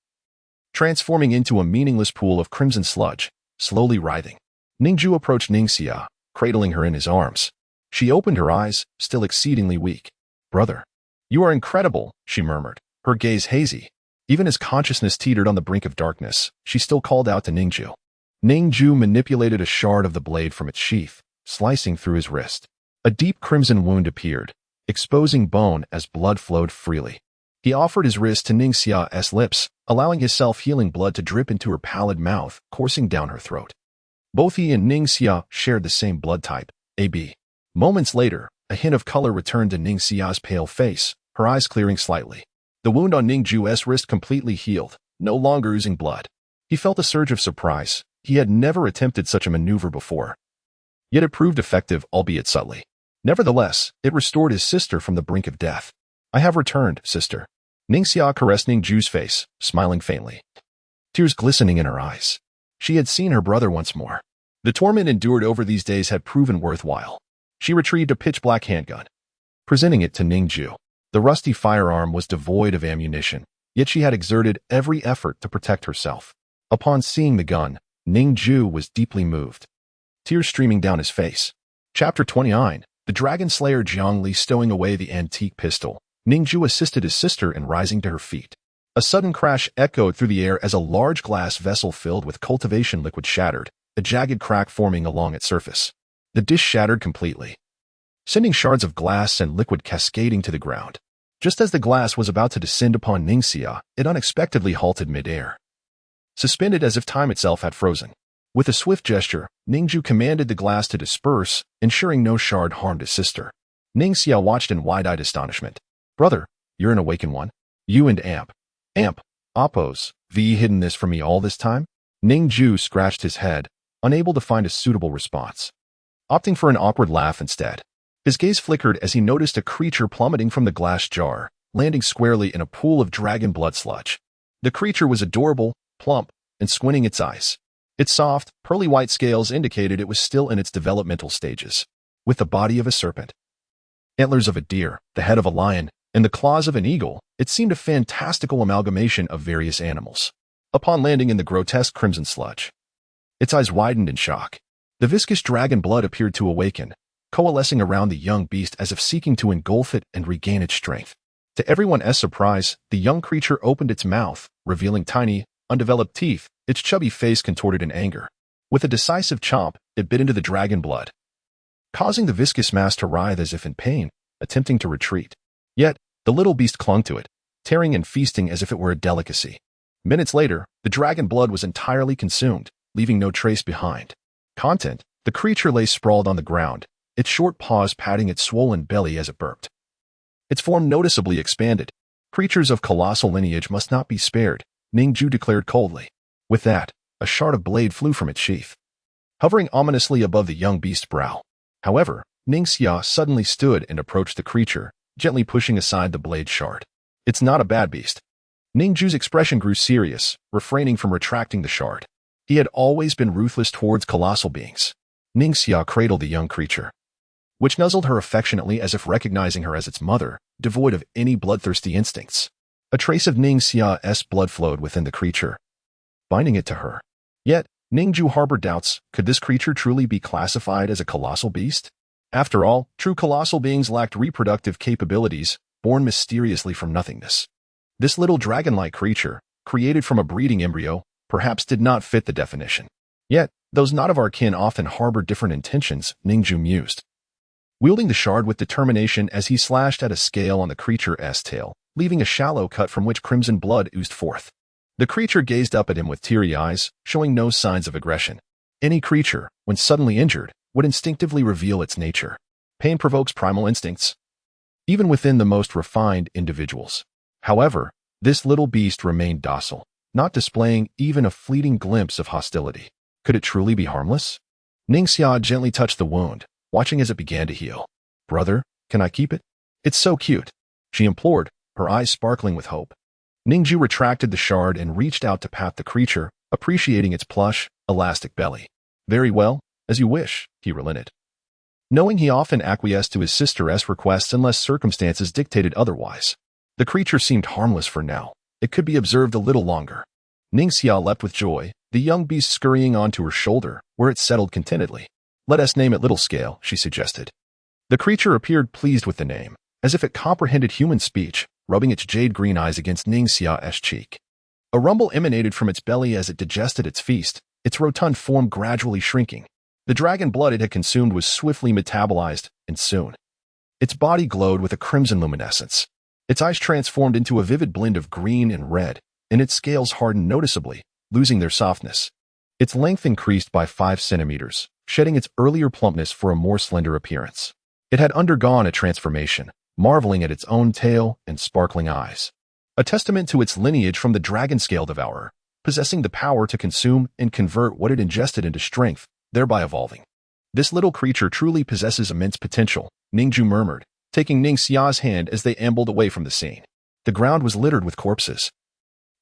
transforming into a meaningless pool of crimson sludge, slowly writhing. Ning Jue approached Ning Xia, cradling her in his arms. She opened her eyes, still exceedingly weak. "Brother, you are incredible," she murmured, her gaze hazy. Even as consciousness teetered on the brink of darkness, she still called out to Ning Jue. Ning Jue manipulated a shard of the blade from its sheath, slicing through his wrist. A deep crimson wound appeared, exposing bone as blood flowed freely. He offered his wrist to Ning Jue's lips, allowing his self-healing blood to drip into her pallid mouth, coursing down her throat. Both he and Ning Jue shared the same blood type, AB. Moments later, a hint of color returned to Ning Jue's pale face, her eyes clearing slightly. The wound on Ning Jue's wrist completely healed, no longer oozing blood. He felt a surge of surprise. He had never attempted such a maneuver before. Yet it proved effective, albeit subtly. Nevertheless, it restored his sister from the brink of death. "I have returned, sister." Ning Jue caressed Ning Jue's face, smiling faintly. Tears glistening in her eyes. She had seen her brother once more. The torment endured over these days had proven worthwhile. She retrieved a pitch-black handgun, presenting it to Ning Jue. The rusty firearm was devoid of ammunition, yet she had exerted every effort to protect herself. Upon seeing the gun, Ning Jue was deeply moved, tears streaming down his face. Chapter 29. The Dragon Slayer Zhongli stowing away the antique pistol. Ning Jue assisted his sister in rising to her feet. A sudden crash echoed through the air as a large glass vessel filled with cultivation liquid shattered, a jagged crack forming along its surface. The dish shattered completely, sending shards of glass and liquid cascading to the ground. Just as the glass was about to descend upon Ning Jue, it unexpectedly halted mid-air, suspended as if time itself had frozen. With a swift gesture, Ning Jue commanded the glass to disperse, ensuring no shard harmed his sister. Ning Jue watched in wide-eyed astonishment. "Brother, you're an awakened one. You and Oppos, V hidden this from me all this time?" Ning Jue scratched his head, unable to find a suitable response, opting for an awkward laugh instead. His gaze flickered as he noticed a creature plummeting from the glass jar, landing squarely in a pool of dragon blood sludge. The creature was adorable, plump, and squinting its eyes. Its soft, pearly white scales indicated it was still in its developmental stages. With the body of a serpent, antlers of a deer, the head of a lion, and the claws of an eagle, it seemed a fantastical amalgamation of various animals. Upon landing in the grotesque crimson sludge, its eyes widened in shock. The viscous dragon blood appeared to awaken, coalescing around the young beast as if seeking to engulf it and regain its strength. To everyone's surprise, the young creature opened its mouth, revealing tiny, undeveloped teeth, its chubby face contorted in anger. With a decisive chomp, it bit into the dragon blood, causing the viscous mass to writhe as if in pain, attempting to retreat. Yet, the little beast clung to it, tearing and feasting as if it were a delicacy. Minutes later, the dragon blood was entirely consumed, leaving no trace behind. The creature lay sprawled on the ground, its short paws patting its swollen belly as it burped. Its form noticeably expanded. "Creatures of colossal lineage must not be spared," Ning Jue declared coldly. With that, a shard of blade flew from its sheath, hovering ominously above the young beast's brow. However, Ning Jue suddenly stood and approached the creature, gently pushing aside the blade shard. "It's not a bad beast." Ning Jue's expression grew serious, refraining from retracting the shard. He had always been ruthless towards colossal beings. Ning Jue cradled the young creature, which nuzzled her affectionately as if recognizing her as its mother, devoid of any bloodthirsty instincts. A trace of Ning Jue's blood flowed within the creature, binding it to her. Yet, Ning Jue harbored doubts. Could this creature truly be classified as a colossal beast? After all, true colossal beings lacked reproductive capabilities, born mysteriously from nothingness. This little dragon-like creature, created from a breeding embryo, perhaps did not fit the definition. Yet, those not of our kin often harbor different intentions, Ning Jue mused, wielding the shard with determination as he slashed at a scale on the creature's tail, leaving a shallow cut from which crimson blood oozed forth. The creature gazed up at him with teary eyes, showing no signs of aggression. Any creature, when suddenly injured, would instinctively reveal its nature. Pain provokes primal instincts, even within the most refined individuals. However, this little beast remained docile, not displaying even a fleeting glimpse of hostility. Could it truly be harmless? Ning Jue gently touched the wound, watching as it began to heal. "Brother, can I keep it? It's so cute," she implored, her eyes sparkling with hope. Ning Jue retracted the shard and reached out to pat the creature, appreciating its plush, elastic belly. "Very well, as you wish," he relented, knowing he often acquiesced to his sister's requests unless circumstances dictated otherwise. The creature seemed harmless for now. It could be observed a little longer. Ning Jue leapt with joy, the young beast scurrying onto her shoulder, where it settled contentedly. "Let us name it Little Scale," she suggested. The creature appeared pleased with the name, as if it comprehended human speech, rubbing its jade-green eyes against Ning Jue's cheek. A rumble emanated from its belly as it digested its feast, its rotund form gradually shrinking. The dragon blood it had consumed was swiftly metabolized, and soon, its body glowed with a crimson luminescence. Its eyes transformed into a vivid blend of green and red, and its scales hardened noticeably, losing their softness. Its length increased by 5 centimeters, shedding its earlier plumpness for a more slender appearance. It had undergone a transformation, marveling at its own tail and sparkling eyes. A testament to its lineage from the dragon scale devourer, possessing the power to consume and convert what it ingested into strength, thereby evolving. This little creature truly possesses immense potential, Ning Jue murmured, taking Ning Xia's hand as they ambled away from the scene. The ground was littered with corpses.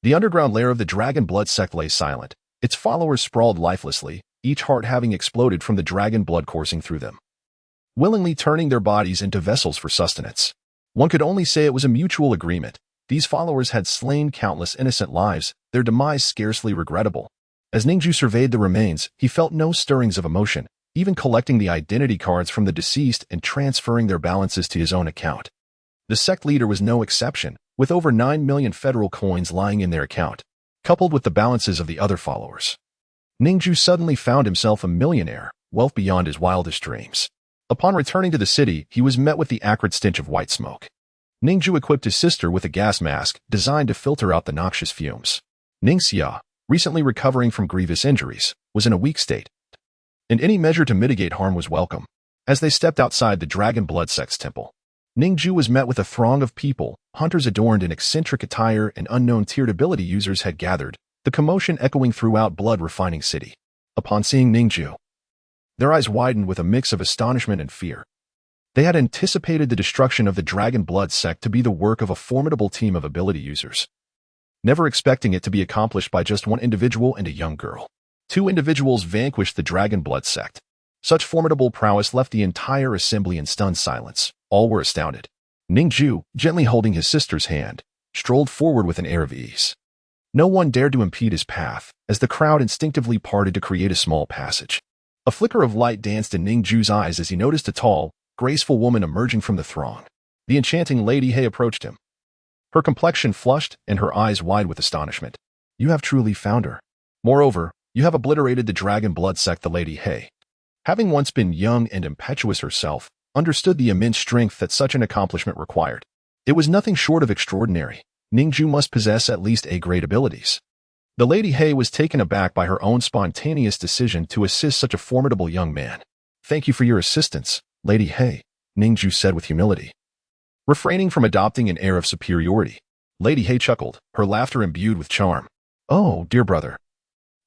The underground lair of the dragon blood sect lay silent, its followers sprawled lifelessly, each heart having exploded from the dragon blood coursing through them, willingly turning their bodies into vessels for sustenance. One could only say it was a mutual agreement. These followers had slain countless innocent lives, their demise scarcely regrettable. As Ning Jue surveyed the remains, he felt no stirrings of emotion, even collecting the identity cards from the deceased and transferring their balances to his own account. The sect leader was no exception, with over 9 million federal coins lying in their account, coupled with the balances of the other followers. Ning Jue suddenly found himself a millionaire, wealth beyond his wildest dreams. Upon returning to the city, he was met with the acrid stench of white smoke. Ning Jue equipped his sister with a gas mask designed to filter out the noxious fumes. Ning Xia, recently recovering from grievous injuries, was in a weak state, and any measure to mitigate harm was welcome. As they stepped outside the Dragon Blood Sect's temple, Ning Jue was met with a throng of people, hunters adorned in eccentric attire and unknown tiered ability users had gathered, the commotion echoing throughout Blood Refining City. Upon seeing Ning Jue, their eyes widened with a mix of astonishment and fear. They had anticipated the destruction of the Dragon Blood Sect to be the work of a formidable team of ability users, never expecting it to be accomplished by just one individual and a young girl. 2 individuals vanquished the Dragon Blood Sect. Such formidable prowess left the entire assembly in stunned silence. All were astounded. Ning Jue, gently holding his sister's hand, strolled forward with an air of ease. No one dared to impede his path, as the crowd instinctively parted to create a small passage. A flicker of light danced in Ning Jue's eyes as he noticed a tall, graceful woman emerging from the throng. The enchanting Lady He approached him, her complexion flushed and her eyes wide with astonishment. You have truly found her. Moreover, you have obliterated the Dragon Blood Sect. The Lady He, having once been young and impetuous herself, understood the immense strength that such an accomplishment required. It was nothing short of extraordinary. Ning Jue must possess at least A-grade abilities. The Lady He was taken aback by her own spontaneous decision to assist such a formidable young man. Thank you for your assistance, Lady He, Ning Jue said with humility. Refraining from adopting an air of superiority, Lady He chuckled, her laughter imbued with charm. Oh, dear brother,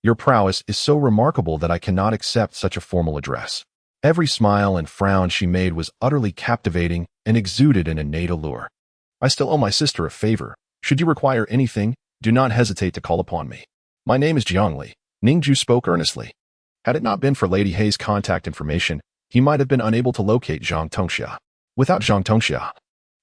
your prowess is so remarkable that I cannot accept such a formal address. Every smile and frown she made was utterly captivating and exuded an innate allure. I still owe my sister a favor. Should you require anything, do not hesitate to call upon me. My name is Jiangli. Ning Jue spoke earnestly. Had it not been for Lady He's contact information, he might have been unable to locate Zhang Tongxia. Without Zhang Tongxia,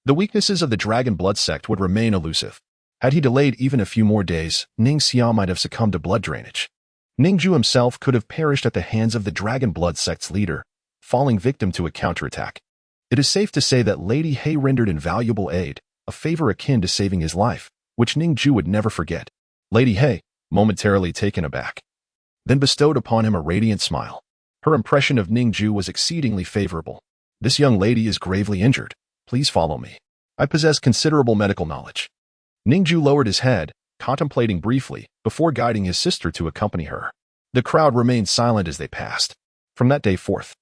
the weaknesses of the Dragon Blood Sect would remain elusive. Had he delayed even a few more days, Ning Xia might have succumbed to blood drainage. Ning Jue himself could have perished at the hands of the Dragon Blood Sect's leader, falling victim to a counterattack. It is safe to say that Lady He rendered invaluable aid, a favor akin to saving his life, which Ning Jue would never forget. Lady He, momentarily taken aback, then bestowed upon him a radiant smile. Her impression of Ning Jue was exceedingly favorable. This young lady is gravely injured. Please follow me. I possess considerable medical knowledge. Ning Jue lowered his head, contemplating briefly, before guiding his sister to accompany her. The crowd remained silent as they passed. From that day forth,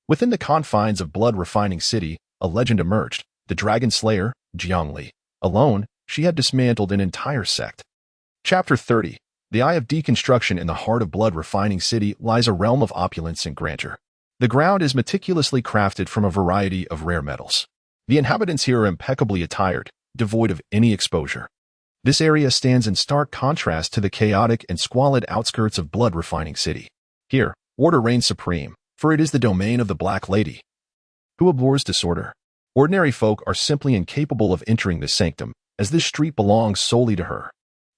within the confines of Blood Refining City, a legend emerged. The Dragon Slayer, Jiangli. Alone, she had dismantled an entire sect. Chapter 30. The Eye of Deconstruction. In the heart of Blood Refining City lies a realm of opulence and grandeur. The ground is meticulously crafted from a variety of rare metals. The inhabitants here are impeccably attired, devoid of any exposure. This area stands in stark contrast to the chaotic and squalid outskirts of Blood Refining City. Here, order reigns supreme, for it is the domain of the Black Lady, who abhors disorder. Ordinary folk are simply incapable of entering this sanctum, as this street belongs solely to her.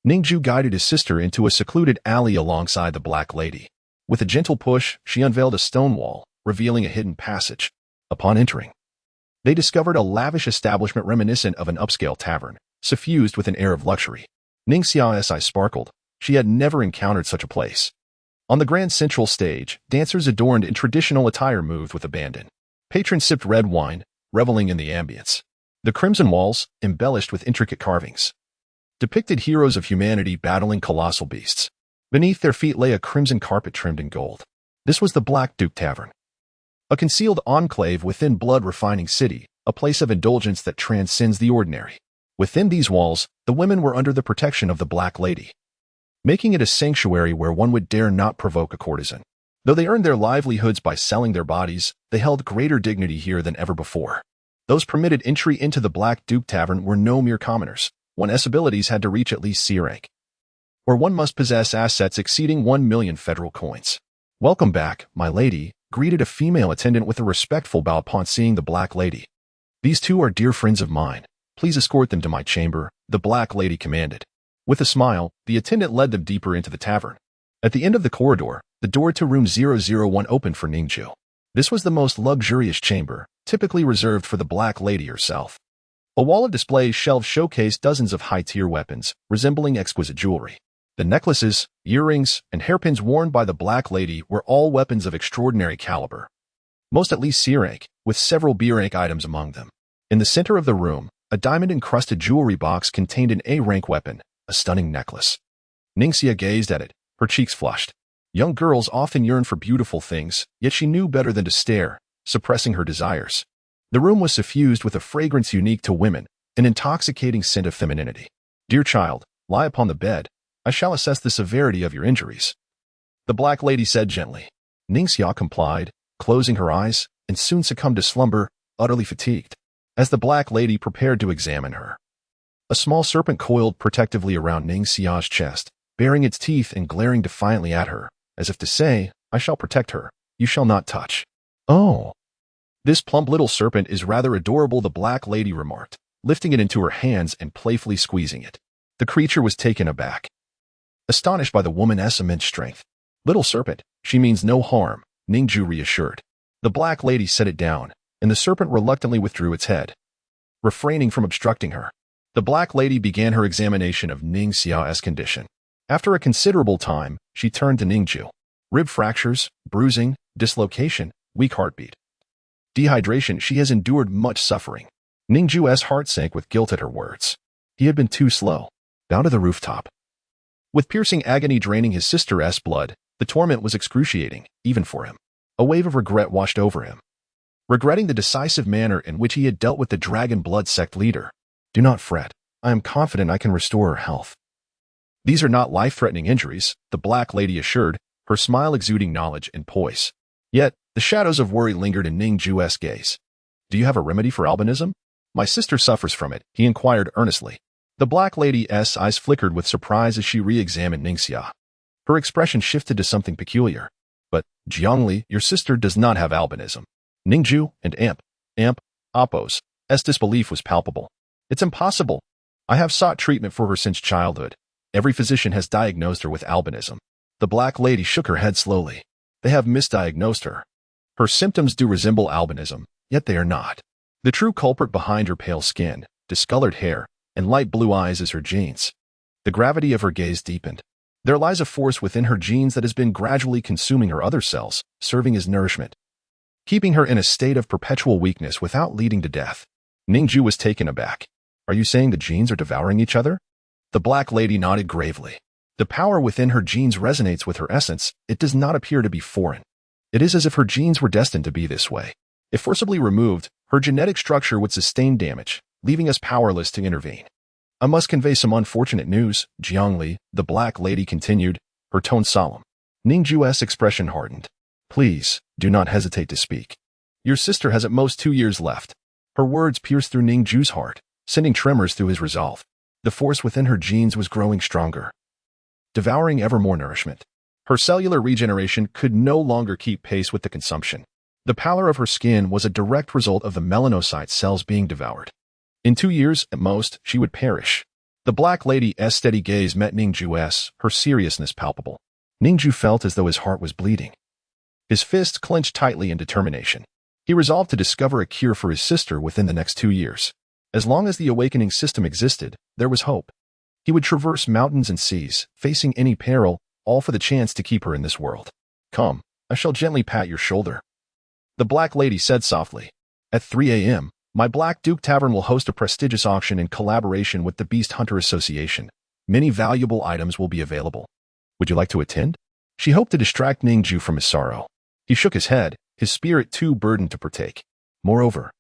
Ning Jue guided his sister into a secluded alley alongside the Black Lady. With a gentle push, she unveiled a stone wall, revealing a hidden passage. Upon entering, they discovered a lavish establishment reminiscent of an upscale tavern, suffused with an air of luxury. Ning Xia's eyes sparkled. She had never encountered such a place. On the grand central stage, dancers adorned in traditional attire moved with abandon. Patrons sipped red wine, reveling in the ambience. The crimson walls, embellished with intricate carvings, depicted heroes of humanity battling colossal beasts. Beneath their feet lay a crimson carpet trimmed in gold. This was the Black Duke Tavern, a concealed enclave within blood-refining city, a place of indulgence that transcends the ordinary. Within these walls, the women were under the protection of the Black Lady, making it a sanctuary where one would dare not provoke a courtesan. Though they earned their livelihoods by selling their bodies, they held greater dignity here than ever before. Those permitted entry into the Black Duke Tavern were no mere commoners. One's abilities had to reach at least C rank, or one must possess assets exceeding 1 million federal coins. "Welcome back, my lady," greeted a female attendant with a respectful bow upon seeing the Black Lady. "These two are dear friends of mine. Please escort them to my chamber," the Black Lady commanded. With a smile, the attendant led them deeper into the tavern. At the end of the corridor, the door to room 001 opened for Ning Jue. This was the most luxurious chamber, typically reserved for the Black Lady herself. A wall of display shelves showcased dozens of high-tier weapons, resembling exquisite jewelry. The necklaces, earrings, and hairpins worn by the Black Lady were all weapons of extraordinary caliber, most at least C rank, with several B rank items among them. In the center of the room, a diamond-encrusted jewelry box contained an A rank weapon, a stunning necklace. Ningxia gazed at it, her cheeks flushed. Young girls often yearn for beautiful things, yet she knew better than to stare, suppressing her desires. The room was suffused with a fragrance unique to women, an intoxicating scent of femininity. "Dear child, lie upon the bed. I shall assess the severity of your injuries," the Black Lady said gently. Ningxia complied, closing her eyes, and soon succumbed to slumber, utterly fatigued. As the Black Lady prepared to examine her, a small serpent coiled protectively around Ningxia's chest, baring its teeth and glaring defiantly at her, as if to say, "I shall protect her. You shall not touch." "Oh, this plump little serpent is rather adorable," the Black Lady remarked, lifting it into her hands and playfully squeezing it. The creature was taken aback, astonished by the woman's immense strength. "Little serpent, she means no harm," Ning Jue reassured. The Black Lady set it down, and the serpent reluctantly withdrew its head, refraining from obstructing her. The Black Lady began her examination of Ningxia's condition. After a considerable time, she turned to Ning Jue. "Rib fractures, bruising, dislocation, weak heartbeat, dehydration. She has endured much suffering." Ning Jue's heart sank with guilt at her words. He had been too slow. Down to the rooftop. With piercing agony draining his sister's blood, the torment was excruciating, even for him. A wave of regret washed over him, regretting the decisive manner in which he had dealt with the Dragon Blood sect leader. "Do not fret. I am confident I can restore her health. These are not life-threatening injuries," the Black Lady assured, her smile exuding knowledge and poise. Yet, the shadows of worry lingered in Ning Jue's gaze. "Do you have a remedy for albinism?" "My sister suffers from it," he inquired earnestly. The Black Lady's eyes flickered with surprise as she re-examined Ningxia. Her expression shifted to something peculiar. "But, Jiangli, your sister does not have albinism." Ning Jue and Appo's disbelief was palpable. "It's impossible. I have sought treatment for her since childhood. Every physician has diagnosed her with albinism." The Black Lady shook her head slowly. "They have misdiagnosed her. Her symptoms do resemble albinism, yet they are not. The true culprit behind her pale skin, discolored hair, and light blue eyes is her genes." The gravity of her gaze deepened. "There lies a force within her genes that has been gradually consuming her other cells, serving as nourishment, keeping her in a state of perpetual weakness without leading to death." Ning Jue was taken aback. "Are you saying the genes are devouring each other?" The Black Lady nodded gravely. "The power within her genes resonates with her essence. It does not appear to be foreign. It is as if her genes were destined to be this way. If forcibly removed, her genetic structure would sustain damage, leaving us powerless to intervene." "I must convey some unfortunate news, Jiangli," the Black Lady continued, her tone solemn. Ning Jue's expression hardened. "Please, do not hesitate to speak. Your sister has at most 2 years left." Her words pierced through Ning Jue's heart, sending tremors through his resolve. The force within her genes was growing stronger, devouring ever more nourishment. Her cellular regeneration could no longer keep pace with the consumption. The pallor of her skin was a direct result of the melanocyte cells being devoured. In 2 years, at most, she would perish. The Black Lady's steady gaze met Ning Jue's, her seriousness palpable. Ning Jue felt as though his heart was bleeding. His fists clenched tightly in determination. He resolved to discover a cure for his sister within the next 2 years. As long as the awakening system existed, there was hope. He would traverse mountains and seas, facing any peril, all for the chance to keep her in this world. Come, I shall gently pat your shoulder. The Black Lady said softly. At 3 a.m., my Black Duke Tavern will host a prestigious auction in collaboration with the Beast Hunter Association. Many valuable items will be available. Would you like to attend? She hoped to distract Ning Jue from his sorrow. He shook his head, his spirit too burdened to partake. Moreover,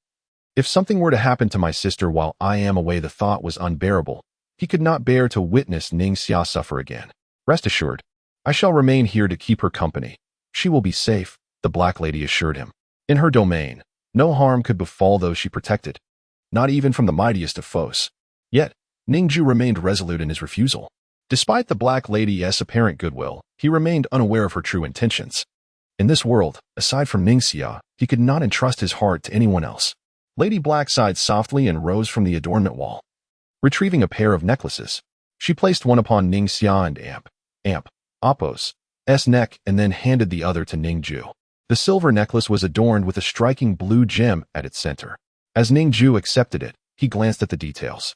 if something were to happen to my sister while I am away, the thought was unbearable. He could not bear to witness Ning Jue suffer again. Rest assured, I shall remain here to keep her company. She will be safe, the Black Lady assured him. In her domain, no harm could befall those she protected, not even from the mightiest of foes. Yet, Ning Jue remained resolute in his refusal. Despite the Black Lady's apparent goodwill, he remained unaware of her true intentions. In this world, aside from Ning Jue, he could not entrust his heart to anyone else. Lady Black sighed softly and rose from the adornment wall. Retrieving a pair of necklaces, she placed one upon Ning Jue and Appo's neck and then handed the other to Ning Jue. The silver necklace was adorned with a striking blue gem at its center. As Ning Jue accepted it, he glanced at the details.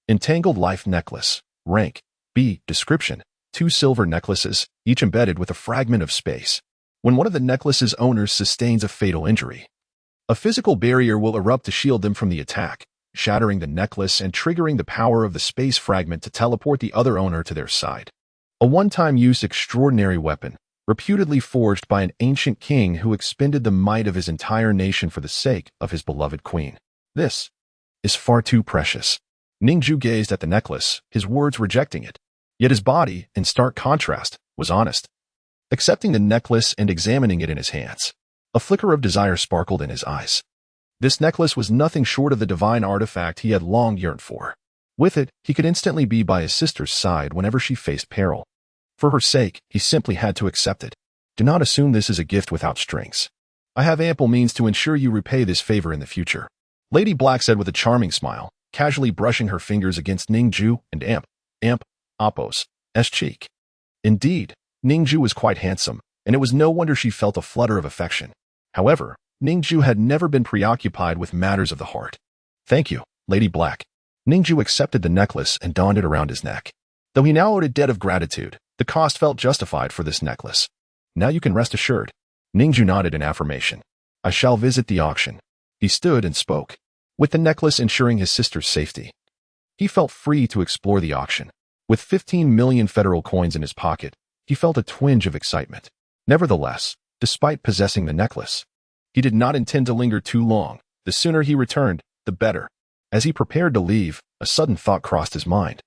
Entangled life necklace, rank B, description, 2 silver necklaces, each embedded with a fragment of space. When one of the necklace's owners sustains a fatal injury, a physical barrier will erupt to shield them from the attack, shattering the necklace and triggering the power of the space fragment to teleport the other owner to their side. A one-time use extraordinary weapon, reputedly forged by an ancient king who expended the might of his entire nation for the sake of his beloved queen. This is far too precious. Ning Jue gazed at the necklace, his words rejecting it. Yet his body, in stark contrast, was honest. Accepting the necklace and examining it in his hands, a flicker of desire sparkled in his eyes. This necklace was nothing short of the divine artifact he had long yearned for. With it, he could instantly be by his sister's side whenever she faced peril. For her sake, he simply had to accept it. Do not assume this is a gift without strings. I have ample means to ensure you repay this favor in the future. Lady Black said with a charming smile, casually brushing her fingers against Ning Jue and Appo's cheek. Indeed, Ning Jue was quite handsome, and it was no wonder she felt a flutter of affection. However, Ning Jue had never been preoccupied with matters of the heart. Thank you, Lady Black. Ning Jue accepted the necklace and donned it around his neck. Though he now owed a debt of gratitude, the cost felt justified for this necklace. Now you can rest assured. Ning Jue nodded in affirmation. I shall visit the auction. He stood and spoke, with the necklace ensuring his sister's safety. He felt free to explore the auction. With 15 million federal coins in his pocket, he felt a twinge of excitement. Nevertheless, despite possessing the necklace, he did not intend to linger too long. The sooner he returned, the better. As he prepared to leave, a sudden thought crossed his mind,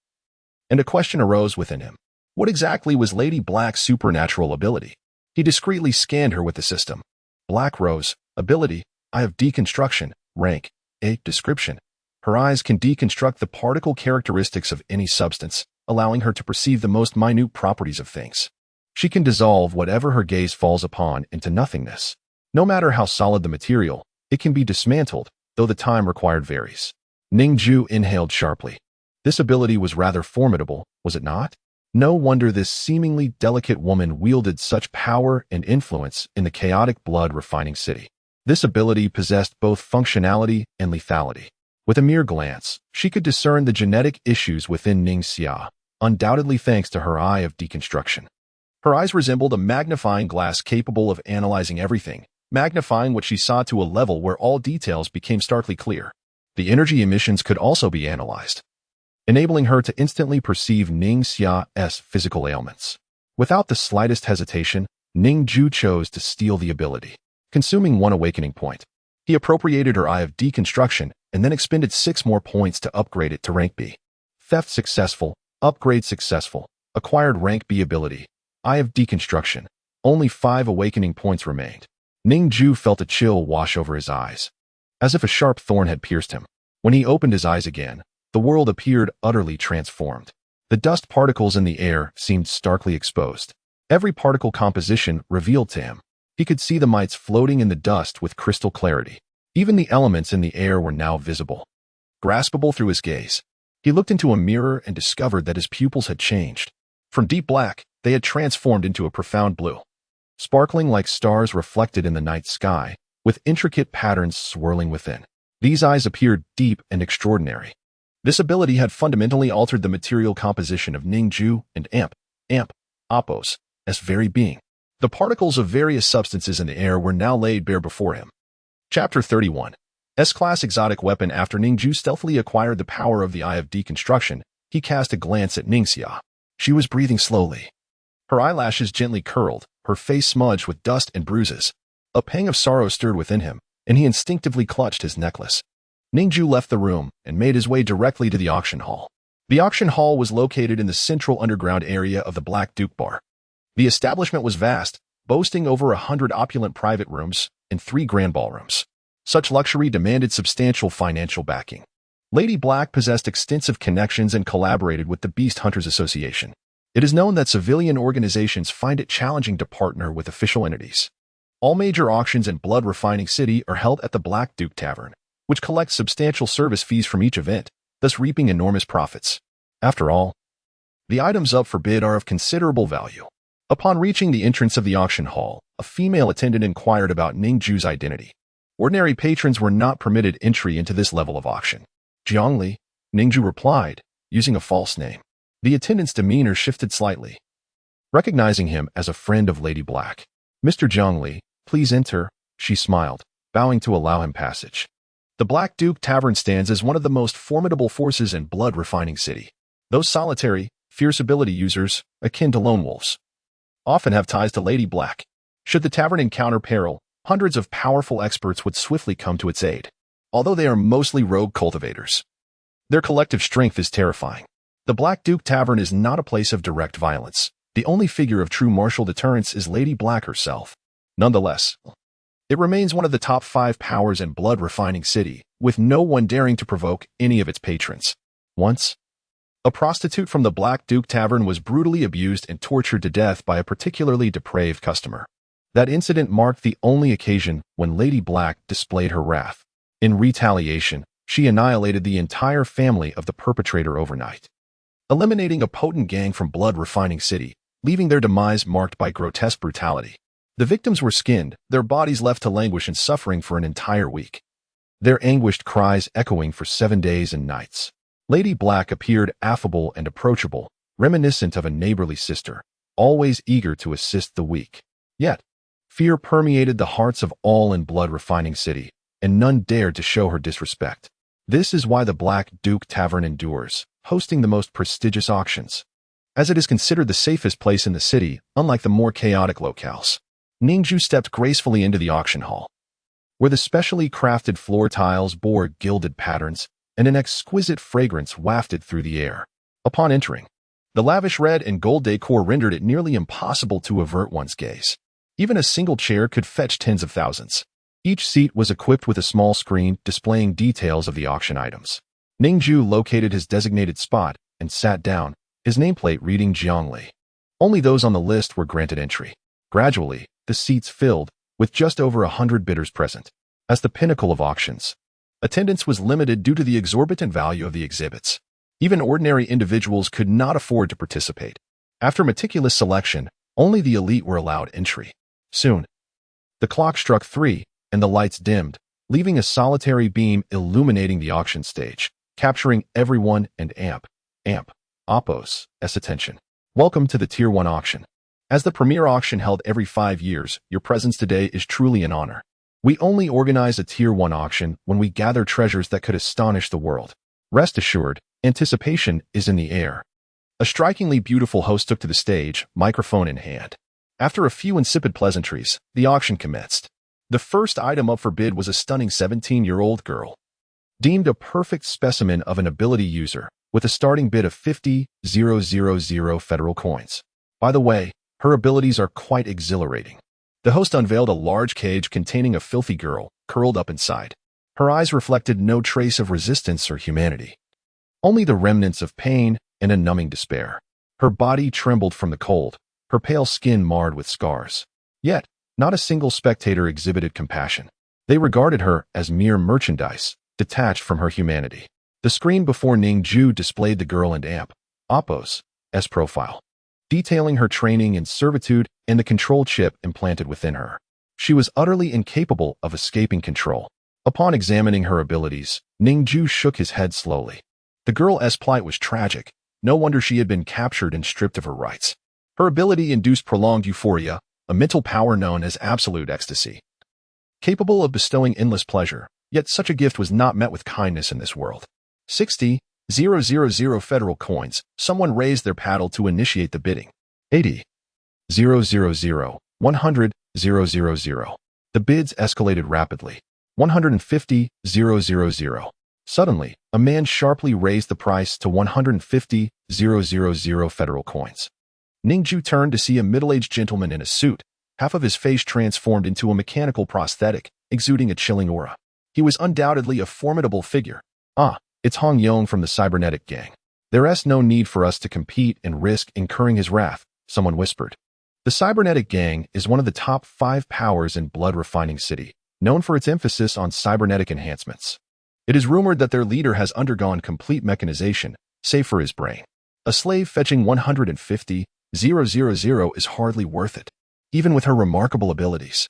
and a question arose within him. What exactly was Lady Black's supernatural ability? He discreetly scanned her with the system. Black Rose, ability, Eye of Deconstruction, rank A, description. Her eyes can deconstruct the particle characteristics of any substance, allowing her to perceive the most minute properties of things. She can dissolve whatever her gaze falls upon into nothingness. No matter how solid the material, it can be dismantled, though the time required varies. Ning Jue inhaled sharply. This ability was rather formidable, was it not? No wonder this seemingly delicate woman wielded such power and influence in the chaotic blood-refining city. This ability possessed both functionality and lethality. With a mere glance, she could discern the genetic issues within Ning Jue, undoubtedly thanks to her Eye of Deconstruction. Her eyes resembled a magnifying glass capable of analyzing everything, magnifying what she saw to a level where all details became starkly clear. The energy emissions could also be analyzed, enabling her to instantly perceive Ning Jue's physical ailments. Without the slightest hesitation, Ning Jue chose to steal the ability, consuming 1 awakening point. He appropriated her Eye of Deconstruction and then expended 6 more points to upgrade it to rank B. Theft successful, upgrade successful, acquired rank B ability, Eye of Deconstruction. Only 5 awakening points remained. Ning Jue felt a chill wash over his eyes, as if a sharp thorn had pierced him. When he opened his eyes again, the world appeared utterly transformed. The dust particles in the air seemed starkly exposed. Every particle composition revealed to him. He could see the mites floating in the dust with crystal clarity. Even the elements in the air were now visible, graspable through his gaze. He looked into a mirror and discovered that his pupils had changed. From deep black, they had transformed into a profound blue, sparkling like stars reflected in the night sky, with intricate patterns swirling within. These eyes appeared deep and extraordinary. This ability had fundamentally altered the material composition of Ning Jue and Appo's as very being. The particles of various substances in the air were now laid bare before him. Chapter 31. S-Class exotic weapon. After Ning Jue stealthily acquired the power of the Eye of Deconstruction, he cast a glance at Ning Jue. She was breathing slowly. Her eyelashes gently curled, her face smudged with dust and bruises. A pang of sorrow stirred within him, and he instinctively clutched his necklace. Ning Jue left the room and made his way directly to the auction hall. The auction hall was located in the central underground area of the Black Duke Bar. The establishment was vast, boasting over 100 opulent private rooms and 3 grand ballrooms. Such luxury demanded substantial financial backing. Lady Black possessed extensive connections and collaborated with the Beast Hunters Association. It is known that civilian organizations find it challenging to partner with official entities. All major auctions in Blood Refining City are held at the Black Duke Tavern, which collects substantial service fees from each event, thus reaping enormous profits. After all, the items up for bid are of considerable value. Upon reaching the entrance of the auction hall, a female attendant inquired about Ning Jue's identity. Ordinary patrons were not permitted entry into this level of auction. Jiangli, Ning Jue replied, using a false name. The attendant's demeanor shifted slightly. Recognizing him as a friend of Lady Black, "Mr. Jiangli, please enter," she smiled, bowing to allow him passage. The Black Duke Tavern stands as one of the most formidable forces in Blood Refining City. Those solitary, fierce ability users, akin to lone wolves, often have ties to Lady Black. Should the tavern encounter peril, hundreds of powerful experts would swiftly come to its aid. Although they are mostly rogue cultivators, their collective strength is terrifying. The Black Duke Tavern is not a place of direct violence. The only figure of true martial deterrence is Lady Black herself. Nonetheless, it remains one of the top 5 powers in Blood Refining City, with no one daring to provoke any of its patrons. Once, a prostitute from the Black Duke Tavern was brutally abused and tortured to death by a particularly depraved customer. That incident marked the only occasion when Lady Black displayed her wrath. In retaliation, she annihilated the entire family of the perpetrator overnight, eliminating a potent gang from Blood Refining City, leaving their demise marked by grotesque brutality. The victims were skinned, their bodies left to languish in suffering for an entire week, their anguished cries echoing for 7 days and nights. Lady Black appeared affable and approachable, reminiscent of a neighborly sister, always eager to assist the weak. Yet, fear permeated the hearts of all in Blood Refining City, and none dared to show her disrespect. This is why the Black Duke Tavern endures, hosting the most prestigious auctions, as it is considered the safest place in the city, unlike the more chaotic locales. Ning Jue stepped gracefully into the auction hall, where the specially crafted floor tiles bore gilded patterns, and an exquisite fragrance wafted through the air. Upon entering, the lavish red and gold decor rendered it nearly impossible to avert one's gaze. Even a single chair could fetch tens of thousands. Each seat was equipped with a small screen displaying details of the auction items. Ning Jue located his designated spot and sat down, his nameplate reading Jiangli. Only those on the list were granted entry. Gradually, the seats filled, with just over 100 bidders present. As the pinnacle of auctions, attendance was limited due to the exorbitant value of the exhibits. Even ordinary individuals could not afford to participate. After meticulous selection, only the elite were allowed entry. Soon, the clock struck 3, and the lights dimmed, leaving a solitary beam illuminating the auction stage, capturing everyone and Appos' attention. Welcome to the Tier 1 auction. As the premier auction held every 5 years, your presence today is truly an honor. We only organize a Tier 1 auction when we gather treasures that could astonish the world. Rest assured, anticipation is in the air. A strikingly beautiful host took to the stage, microphone in hand. After a few insipid pleasantries, the auction commenced. The first item up for bid was a stunning 17-year-old girl, deemed a perfect specimen of an ability user, with a starting bid of 50,000 federal coins. By the way, her abilities are quite exhilarating. The host unveiled a large cage containing a filthy girl, curled up inside. Her eyes reflected no trace of resistance or humanity, only the remnants of pain and a numbing despair. Her body trembled from the cold, her pale skin marred with scars. Yet, not a single spectator exhibited compassion. They regarded her as mere merchandise, detached from her humanity. The screen before Ning Jue displayed the girl and Appos' profile, detailing her training and servitude and the control chip implanted within her. She was utterly incapable of escaping control. Upon examining her abilities, Ning Jue shook his head slowly. The girl's plight was tragic. No wonder she had been captured and stripped of her rights. Her ability induced prolonged euphoria, a mental power known as absolute ecstasy. Capable of bestowing endless pleasure, yet such a gift was not met with kindness in this world. 60,000 federal coins. Someone raised their paddle to initiate the bidding. 80,000, 100,000. The bids escalated rapidly. 150,000. Suddenly, a man sharply raised the price to 150,000 federal coins. Ning Jue turned to see a middle-aged gentleman in a suit, half of his face transformed into a mechanical prosthetic, exuding a chilling aura. He was undoubtedly a formidable figure. Ah, it's Hong Yong from the cybernetic gang. There's no need for us to compete and risk incurring his wrath, someone whispered. The cybernetic gang is one of the top 5 powers in blood-refining city, known for its emphasis on cybernetic enhancements. It is rumored that their leader has undergone complete mechanization, save for his brain. A slave fetching 150,000 is hardly worth it, even with her remarkable abilities.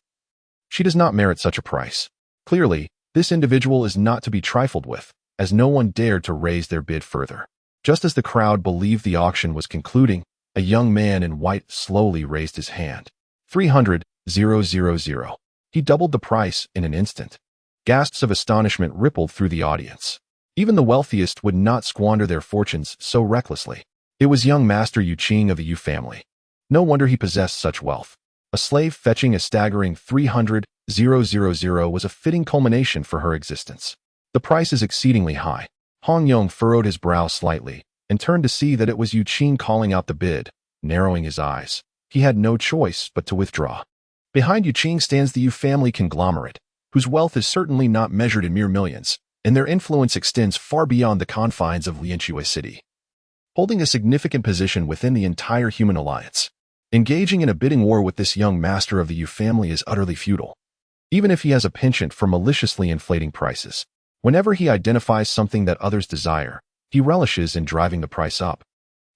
She does not merit such a price. Clearly, this individual is not to be trifled with, as no one dared to raise their bid further. Just as the crowd believed the auction was concluding, a young man in white slowly raised his hand. 300,000. He doubled the price in an instant. Gasps of astonishment rippled through the audience. Even the wealthiest would not squander their fortunes so recklessly. It was young Master Yu Qing of the Yu family. No wonder he possessed such wealth. A slave fetching a staggering 300,000 was a fitting culmination for her existence. The price is exceedingly high. Hong Yong furrowed his brow slightly and turned to see that it was Yu Qing calling out the bid, narrowing his eyes. He had no choice but to withdraw. Behind Yu Qing stands the Yu family conglomerate, whose wealth is certainly not measured in mere millions, and their influence extends far beyond the confines of Lianchue City. Holding a significant position within the entire human alliance, engaging in a bidding war with this young master of the Yu family is utterly futile. Even if he has a penchant for maliciously inflating prices, whenever he identifies something that others desire, he relishes in driving the price up,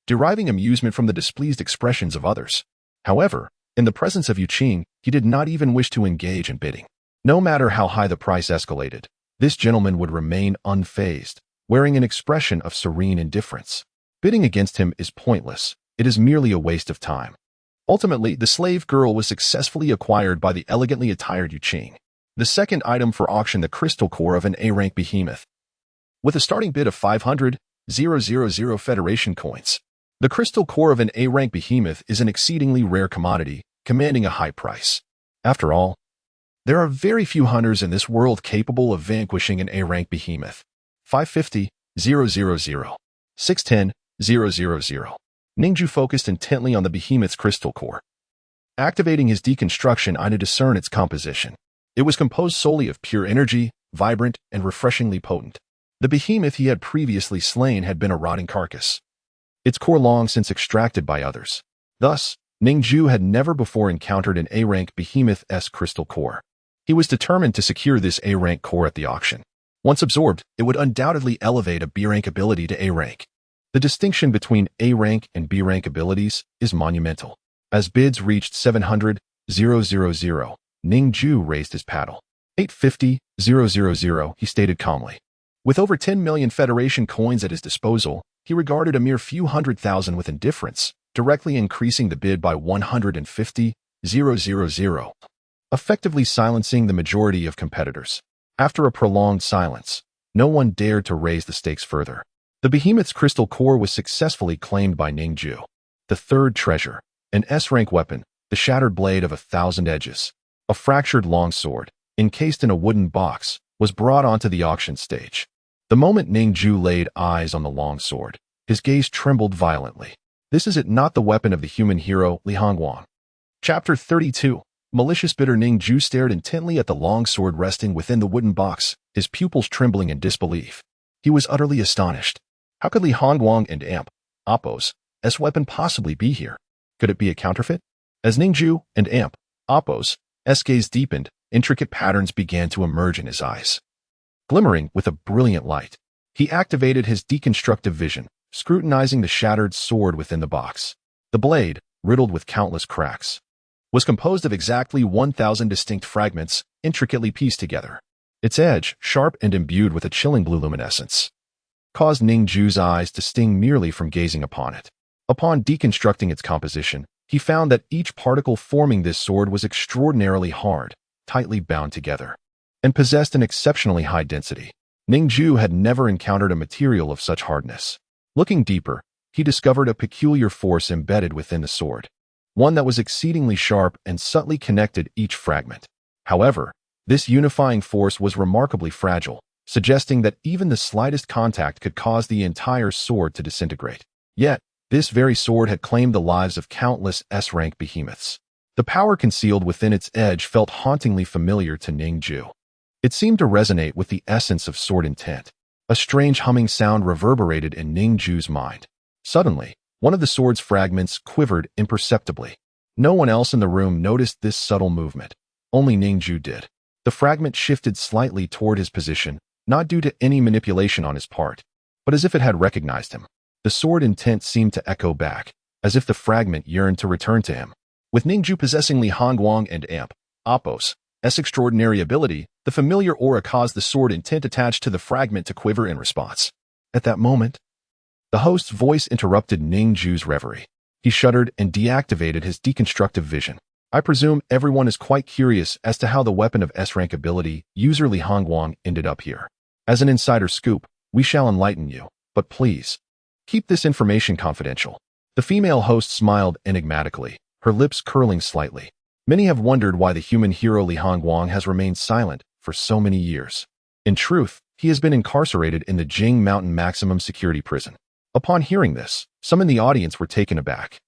deriving amusement from the displeased expressions of others. However, in the presence of Yu Qing, he did not even wish to engage in bidding. No matter how high the price escalated, this gentleman would remain unfazed, wearing an expression of serene indifference. Bidding against him is pointless. It is merely a waste of time. Ultimately, the slave girl was successfully acquired by the elegantly attired Yu Qing. The second item for auction, the crystal core of an A-rank behemoth. With a starting bid of 500,000 Federation coins, the crystal core of an A-rank behemoth is an exceedingly rare commodity, commanding a high price. After all, there are very few hunters in this world capable of vanquishing an A-rank behemoth. 550,000. 610,000. Ning Jue focused intently on the behemoth's crystal core. Activating his deconstruction eye to discern its composition. It was composed solely of pure energy, vibrant and refreshingly potent. The behemoth he had previously slain had been a rotting carcass, its core long since extracted by others. Thus, Ning Jue had never before encountered an A-rank behemoth-esque crystal core. He was determined to secure this A-rank core at the auction. Once absorbed, it would undoubtedly elevate a B-rank ability to A-rank. The distinction between A-rank and B-rank abilities is monumental. As bids reached 700,000, Ning Jue raised his paddle. 850,000, he stated calmly. With over 10 million Federation coins at his disposal, he regarded a mere few hundred thousand with indifference, directly increasing the bid by 150,000, effectively silencing the majority of competitors. After a prolonged silence, no one dared to raise the stakes further. The behemoth's crystal core was successfully claimed by Ning Jue. The third treasure, an S-rank weapon, the shattered blade of 1,000 edges, a fractured longsword, encased in a wooden box, was brought onto the auction stage. The moment Ning Jue laid eyes on the longsword, his gaze trembled violently. This is it not the weapon of the human hero Li Hongguang. Chapter 32. Malicious bidder. Ning Jue stared intently at the longsword resting within the wooden box, his pupils trembling in disbelief. He was utterly astonished. How could Li Hongguang and Appo's S-weapon possibly be here? Could it be a counterfeit? As Ning Jue and Appo's gaze deepened, intricate patterns began to emerge in his eyes. Glimmering with a brilliant light, he activated his deconstructive vision, scrutinizing the shattered sword within the box. The blade, riddled with countless cracks, was composed of exactly 1,000 distinct fragments, intricately pieced together. Its edge, sharp and imbued with a chilling blue luminescence, caused Ning Jue's eyes to sting merely from gazing upon it. Upon deconstructing its composition, He found that each particle forming this sword was extraordinarily hard, tightly bound together, and possessed an exceptionally high density. Ning Jue had never encountered a material of such hardness. Looking deeper, he discovered a peculiar force embedded within the sword, one that was exceedingly sharp and subtly connected each fragment. However, this unifying force was remarkably fragile, suggesting that even the slightest contact could cause the entire sword to disintegrate. Yet, this very sword had claimed the lives of countless S-rank behemoths. The power concealed within its edge felt hauntingly familiar to Ning Jue. It seemed to resonate with the essence of sword intent. A strange humming sound reverberated in Ning Jue's mind. Suddenly, one of the sword's fragments quivered imperceptibly. No one else in the room noticed this subtle movement. Only Ning Jue did. The fragment shifted slightly toward his position, not due to any manipulation on his part, but as if it had recognized him. The sword intent seemed to echo back, as if the fragment yearned to return to him. With Ning Jue possessing Li Hongguang and awakens' extraordinary ability, the familiar aura caused the sword intent attached to the fragment to quiver in response. At that moment, the host's voice interrupted Ning Jue's reverie. He shuddered and deactivated his deconstructive vision. I presume everyone is quite curious as to how the weapon of S-rank ability, user Li Hongguang, ended up here. As an insider scoop, we shall enlighten you, but please, keep this information confidential. The female host smiled enigmatically, her lips curling slightly. Many have wondered why the human hero Li Hongguang has remained silent for so many years. In truth, he has been incarcerated in the Jing Mountain maximum security prison. Upon hearing this, some in the audience were taken aback.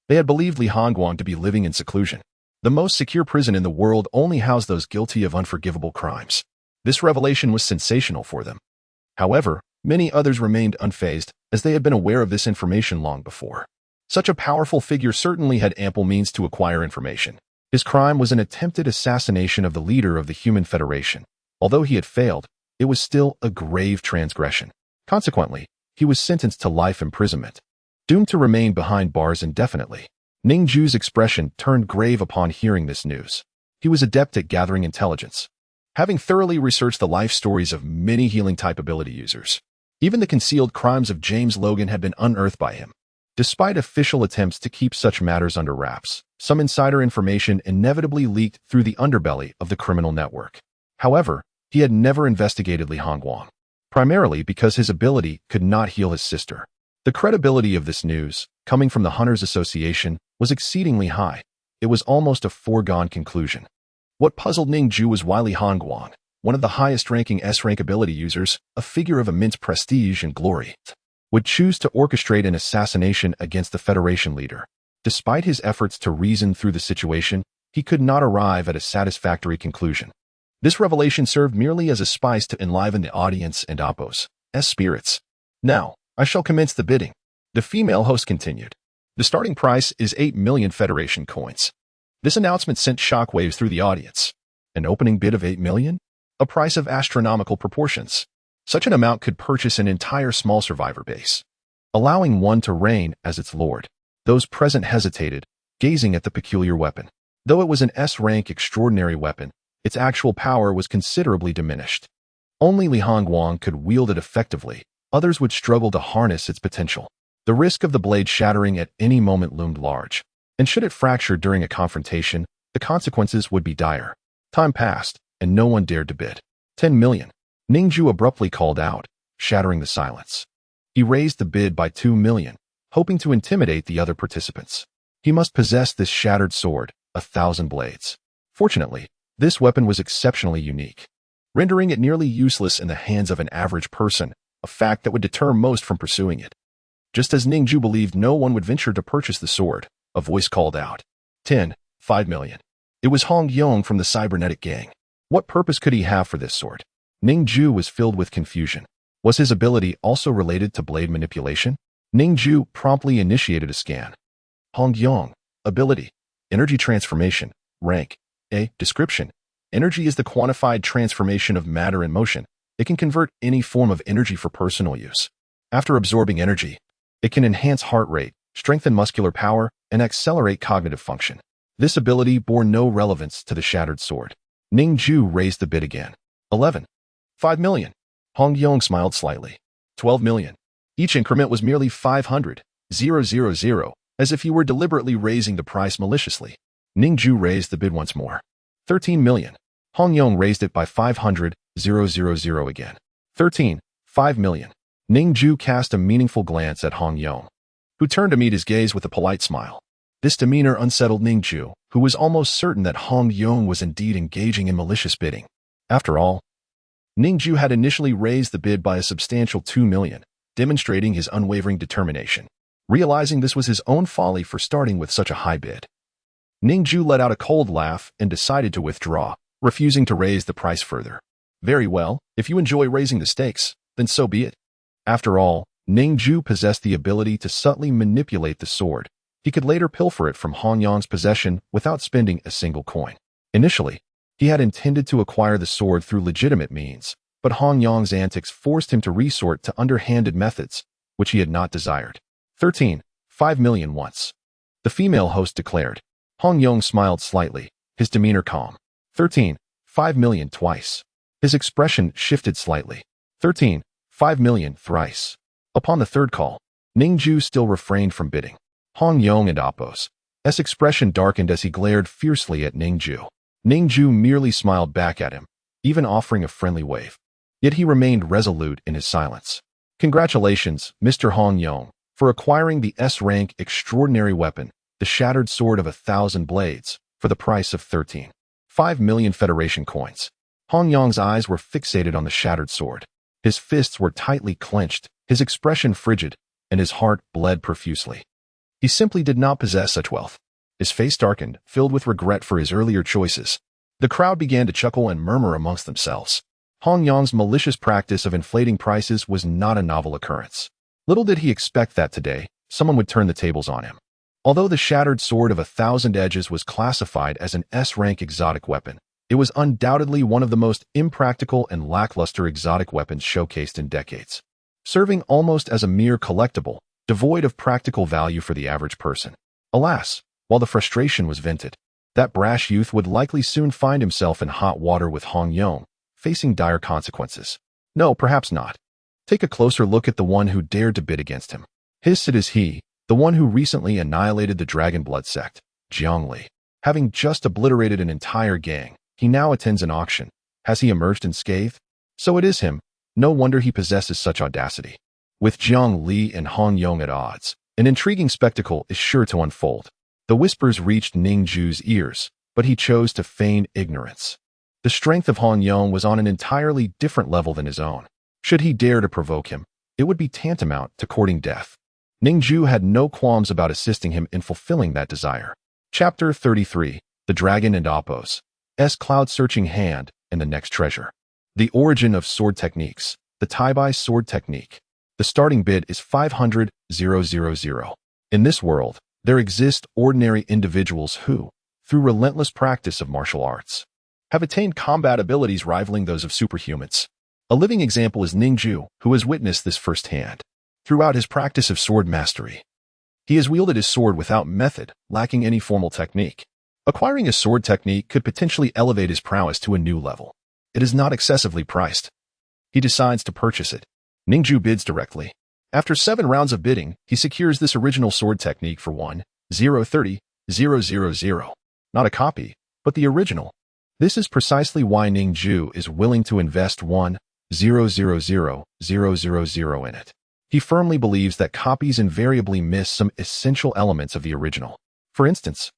They had believed Li Hongguang to be living in seclusion. The most secure prison in the world only housed those guilty of unforgivable crimes. This revelation was sensational for them. However, many others remained unfazed, as they had been aware of this information long before. Such a powerful figure certainly had ample means to acquire information. His crime was an attempted assassination of the leader of the Human Federation. Although he had failed, it was still a grave transgression. Consequently, he was sentenced to life imprisonment, doomed to remain behind bars indefinitely. Ning Jue's expression turned grave upon hearing this news. He was adept at gathering intelligence, having thoroughly researched the life stories of many healing-type ability users. Even the concealed crimes of James Logan had been unearthed by him. Despite official attempts to keep such matters under wraps, some insider information inevitably leaked through the underbelly of the criminal network. However, he had never investigated Li Hongguang, primarily because his ability could not heal his sister. The credibility of this news, coming from the Hunters Association, was exceedingly high. It was almost a foregone conclusion. What puzzled Ning Jue was why Li Hongguang, one of the highest-ranking S-rank ability users, a figure of immense prestige and glory, would choose to orchestrate an assassination against the Federation leader. Despite his efforts to reason through the situation, he could not arrive at a satisfactory conclusion. This revelation served merely as a spice to enliven the audience and awakens' spirits. Now, I shall commence the bidding. The female host continued. The starting price is 8 million Federation coins. This announcement sent shockwaves through the audience. An opening bid of 8 million? A price of astronomical proportions. Such an amount could purchase an entire small survivor base, allowing one to reign as its lord. Those present hesitated, gazing at the peculiar weapon. Though it was an S-rank extraordinary weapon, its actual power was considerably diminished. Only Li Hongguang could wield it effectively. Others would struggle to harness its potential. The risk of the blade shattering at any moment loomed large, and should it fracture during a confrontation, the consequences would be dire. Time passed, and no one dared to bid. 10 million. Ning Jue abruptly called out, shattering the silence. He raised the bid by 2 million, hoping to intimidate the other participants. He must possess this shattered sword, 1,000 blades. Fortunately, this weapon was exceptionally unique, rendering it nearly useless in the hands of an average person, a fact that would deter most from pursuing it. Just as Ning Jue believed no one would venture to purchase the sword, a voice called out, 5 million. It was Hong Yong from the cybernetic gang. What purpose could he have for this sword? Ning Jue was filled with confusion. Was his ability also related to blade manipulation? Ning Jue promptly initiated a scan. Hong Yong, ability, energy transformation, rank, A, description. Energy is the quantified transformation of matter in motion. It can convert any form of energy for personal use. After absorbing energy, it can enhance heart rate, strengthen muscular power, and accelerate cognitive function. This ability bore no relevance to the shattered sword. Ning Jue raised the bid again. 5 million. Hong Yong smiled slightly. 12 million. Each increment was merely 500,000. as if he were deliberately raising the price maliciously. Ning Jue raised the bid once more. 13 million. Hong Yong raised it by 500,000 again. 5 million. Ning Jue cast a meaningful glance at Hong Yong, who turned to meet his gaze with a polite smile. This demeanor unsettled Ning Jue, who was almost certain that Hong Yong was indeed engaging in malicious bidding. After all, Ning Jue had initially raised the bid by a substantial 2 million, demonstrating his unwavering determination. Realizing this was his own folly for starting with such a high bid, Ning Jue let out a cold laugh and decided to withdraw, refusing to raise the price further. Very well, if you enjoy raising the stakes, then so be it. After all, Ning Jue possessed the ability to subtly manipulate the sword. He could later pilfer it from Hong Yong's possession without spending a single coin. Initially, he had intended to acquire the sword through legitimate means, but Hong Yong's antics forced him to resort to underhanded methods, which he had not desired. 5 million once. The female host declared. Hong Yong smiled slightly, his demeanor calm. 5 million twice. His expression shifted slightly. 5 million thrice. Upon the third call, Ning Jue still refrained from bidding. Hong Yong and Appo's expression darkened as he glared fiercely at Ning Jue. Ning Jue merely smiled back at him, even offering a friendly wave. Yet he remained resolute in his silence. Congratulations, Mr. Hong Yong, for acquiring the S-rank extraordinary weapon, the shattered sword of 1,000 blades, for the price of 5 million Federation coins. Hong Yong's eyes were fixated on the shattered sword. His fists were tightly clenched, his expression frigid, and his heart bled profusely. He simply did not possess such wealth. His face darkened, filled with regret for his earlier choices. The crowd began to chuckle and murmur amongst themselves. Hong Yong's malicious practice of inflating prices was not a novel occurrence. Little did he expect that today, someone would turn the tables on him. Although the shattered sword of 1,000 edges was classified as an S-rank exotic weapon, it was undoubtedly one of the most impractical and lackluster exotic weapons showcased in decades, serving almost as a mere collectible, devoid of practical value for the average person. Alas, while the frustration was vented, that brash youth would likely soon find himself in hot water with Hong Yong, facing dire consequences. No, perhaps not. Take a closer look at the one who dared to bid against him. It is he, the one who recently annihilated the Dragon Blood sect, Jiang Li. Having just obliterated an entire gang, he now attends an auction. Has he emerged unscathed? So it is him. No wonder he possesses such audacity. With Jiang Li and Hong Yong at odds, an intriguing spectacle is sure to unfold. The whispers reached Ning Jue's ears, but he chose to feign ignorance. The strength of Hong Yong was on an entirely different level than his own. Should he dare to provoke him, it would be tantamount to courting death. Ning Jue had no qualms about assisting him in fulfilling that desire. Chapter 33. The Dragon and Appo's cloud-searching hand and the next treasure. The origin of sword techniques. The Tai-Bai sword technique. The starting bid is 500,000. In this world, there exist ordinary individuals who, through relentless practice of martial arts, have attained combat abilities rivaling those of superhumans. A living example is Ning Jue, who has witnessed this firsthand. Throughout his practice of sword mastery, he has wielded his sword without method, lacking any formal technique. Acquiring a sword technique could potentially elevate his prowess to a new level. It is not excessively priced. He decides to purchase it. Ning Jue bids directly. After 7 rounds of bidding, he secures this original sword technique for 1,030,000. Not a copy, but the original. This is precisely why Ning Jue is willing to invest 1,000,000 in it. He firmly believes that copies invariably miss some essential elements of the original. For instance,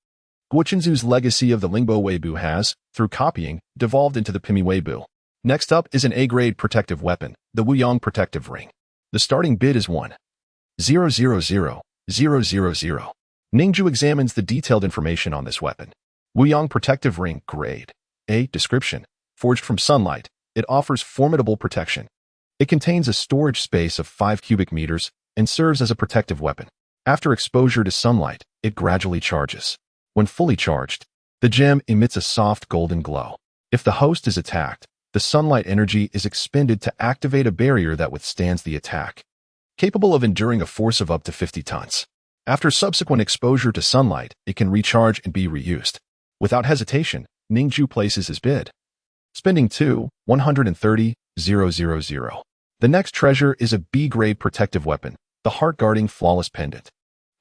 Guochunzu's legacy of the Lingbo Weibu has, through copying, devolved into the Pimi Weibu. Next up is an A-grade protective weapon, the Wuyang Protective Ring. The starting bid is 1,000,000. Ning Jue examines the detailed information on this weapon. Wuyang Protective Ring, Grade A. Description. Forged from sunlight, it offers formidable protection. It contains a storage space of 5 cubic meters and serves as a protective weapon. After exposure to sunlight, it gradually charges. When fully charged, the gem emits a soft golden glow. If the host is attacked, the sunlight energy is expended to activate a barrier that withstands the attack, capable of enduring a force of up to 50 tons. After subsequent exposure to sunlight, it can recharge and be reused. Without hesitation, Ning Jue places his bid, spending 130,000. The next treasure is a B-grade protective weapon, the heart-guarding flawless pendant.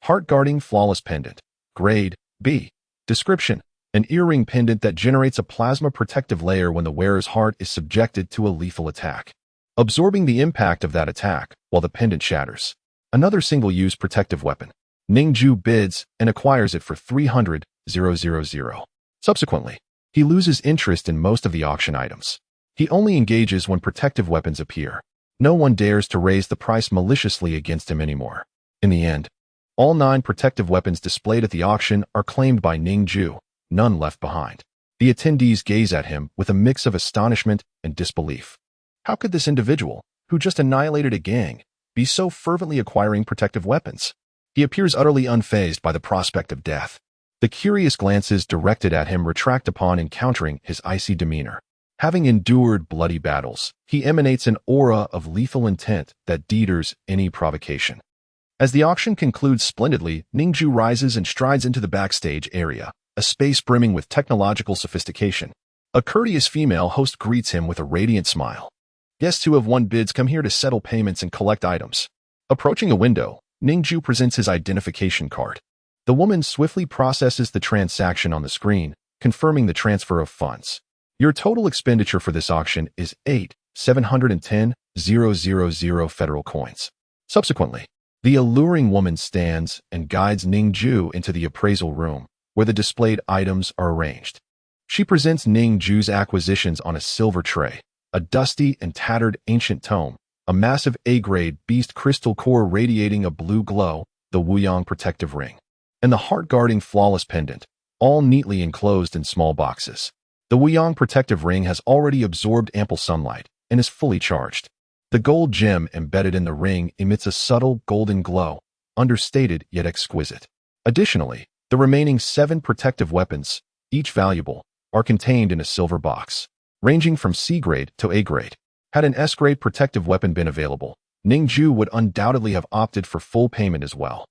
Heart-guarding flawless pendant. Grade B. Description: an earring pendant that generates a plasma protective layer when the wearer's heart is subjected to a lethal attack, absorbing the impact of that attack while the pendant shatters. Another single-use protective weapon. Ning Jue bids and acquires it for 300,000. Subsequently, he loses interest in most of the auction items. He only engages when protective weapons appear. No one dares to raise the price maliciously against him anymore. In the end, all 9 protective weapons displayed at the auction are claimed by Ning Jue, none left behind. The attendees gaze at him with a mix of astonishment and disbelief. How could this individual, who just annihilated a gang, be so fervently acquiring protective weapons? He appears utterly unfazed by the prospect of death. The curious glances directed at him retract upon encountering his icy demeanor. Having endured bloody battles, he emanates an aura of lethal intent that deters any provocation. As the auction concludes splendidly, Ning Jue rises and strides into the backstage area, a space brimming with technological sophistication. A courteous female host greets him with a radiant smile. Guests who have won bids come here to settle payments and collect items. Approaching a window, Ning Jue presents his identification card. The woman swiftly processes the transaction on the screen, confirming the transfer of funds. Your total expenditure for this auction is 8,710,000 federal coins. Subsequently, the alluring woman stands and guides Ning Jue into the appraisal room, where the displayed items are arranged. She presents Ning Jue's acquisitions on a silver tray, a dusty and tattered ancient tome, a massive A-grade beast crystal core radiating a blue glow, the Wuyang protective ring, and the heart-guarding flawless pendant, all neatly enclosed in small boxes. The Wuyang protective ring has already absorbed ample sunlight and is fully charged. The gold gem embedded in the ring emits a subtle golden glow, understated yet exquisite. Additionally, the remaining 7 protective weapons, each valuable, are contained in a silver box, ranging from C-grade to A-grade. Had an S-grade protective weapon been available, Ning Jue would undoubtedly have opted for full payment as well.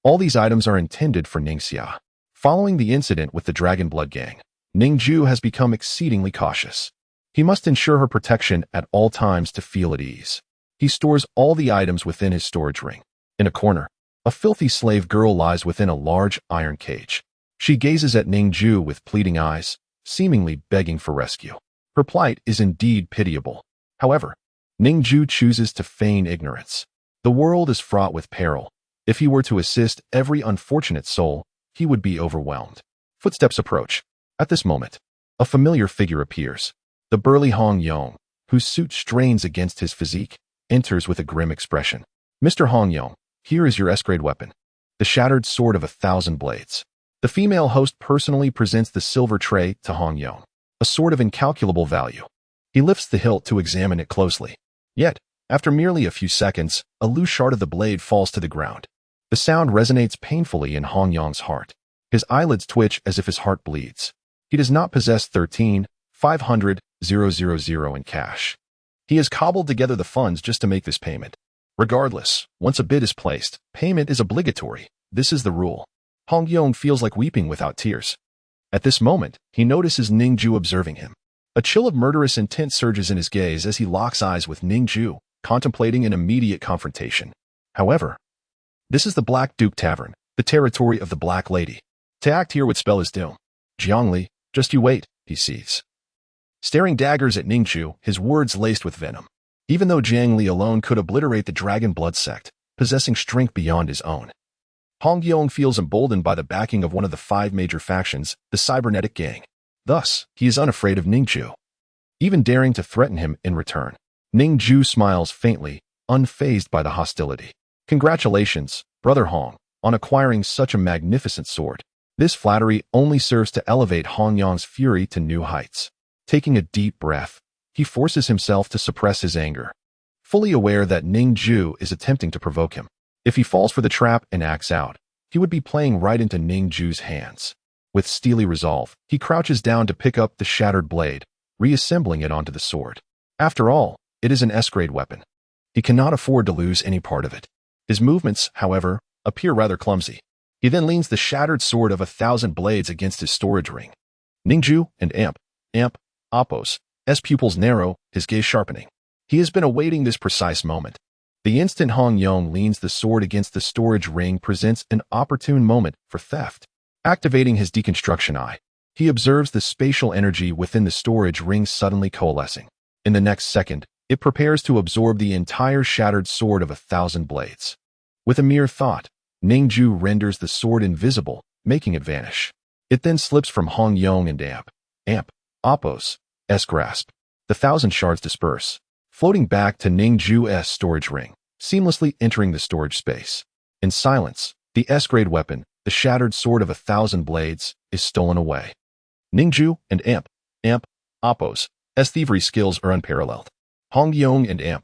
All these items are intended for Ning Xia. Following the incident with the Dragon Blood Gang, Ning Jue has become exceedingly cautious. He must ensure her protection at all times to feel at ease. He stores all the items within his storage ring. In a corner, a filthy slave girl lies within a large iron cage. She gazes at Ning Jue with pleading eyes, seemingly begging for rescue. Her plight is indeed pitiable. However, Ning Jue chooses to feign ignorance. The world is fraught with peril. If he were to assist every unfortunate soul, he would be overwhelmed. Footsteps approach. At this moment, a familiar figure appears. The burly Hong Yong, whose suit strains against his physique, enters with a grim expression. Mr. Hong Yong, here is your S-grade weapon, the shattered sword of 1,000 blades. The female host personally presents the silver tray to Hong Yong, a sword of incalculable value. He lifts the hilt to examine it closely. Yet, after merely a few seconds, a loose shard of the blade falls to the ground. The sound resonates painfully in Hong Yong's heart. His eyelids twitch as if his heart bleeds. He does not possess 13,500,000 in cash. He has cobbled together the funds just to make this payment. Regardless, once a bid is placed, payment is obligatory. This is the rule. Hong Yong feels like weeping without tears. At this moment, he notices Ning Jue observing him. A chill of murderous intent surges in his gaze as he locks eyes with Ning Jue, contemplating an immediate confrontation. However, this is the Black Duke Tavern, the territory of the Black Lady. To act here would spell his doom. Jiangli, just you wait, he sees. Staring daggers at Ning Jue, his words laced with venom. Even though Jiang Li alone could obliterate the Dragon Blood sect, possessing strength beyond his own, Hong Yong feels emboldened by the backing of one of the 5 major factions, the Cybernetic Gang. Thus, he is unafraid of Ning Jue, even daring to threaten him in return. Ning Jue smiles faintly, unfazed by the hostility. Congratulations, Brother Hong, on acquiring such a magnificent sword. This flattery only serves to elevate Hong Yong's fury to new heights. Taking a deep breath, he forces himself to suppress his anger, fully aware that Ning Jue is attempting to provoke him. If he falls for the trap and acts out, he would be playing right into Ning Jue's hands. With steely resolve, he crouches down to pick up the shattered blade, reassembling it onto the sword. After all, it is an S-grade weapon. He cannot afford to lose any part of it. His movements, however, appear rather clumsy. He then leans the shattered sword of 1,000 blades against his storage ring. Ning Jue and Oppos, S pupils narrow, his gaze sharpening. He has been awaiting this precise moment. The instant Hong Yong leans the sword against the storage ring presents an opportune moment for theft. Activating his deconstruction eye, he observes the spatial energy within the storage ring suddenly coalescing. In the next second, it prepares to absorb the entire shattered sword of 1,000 blades. With a mere thought, Ning Jue renders the sword invisible, making it vanish. It then slips from Hong Yong and Appo's grasp. The 1,000 shards disperse, floating back to Ning Jue's storage ring, seamlessly entering the storage space. In silence, the S-grade weapon, the shattered sword of 1,000 blades, is stolen away. Ning Jue and Appo's thievery skills are unparalleled. Hong Yong and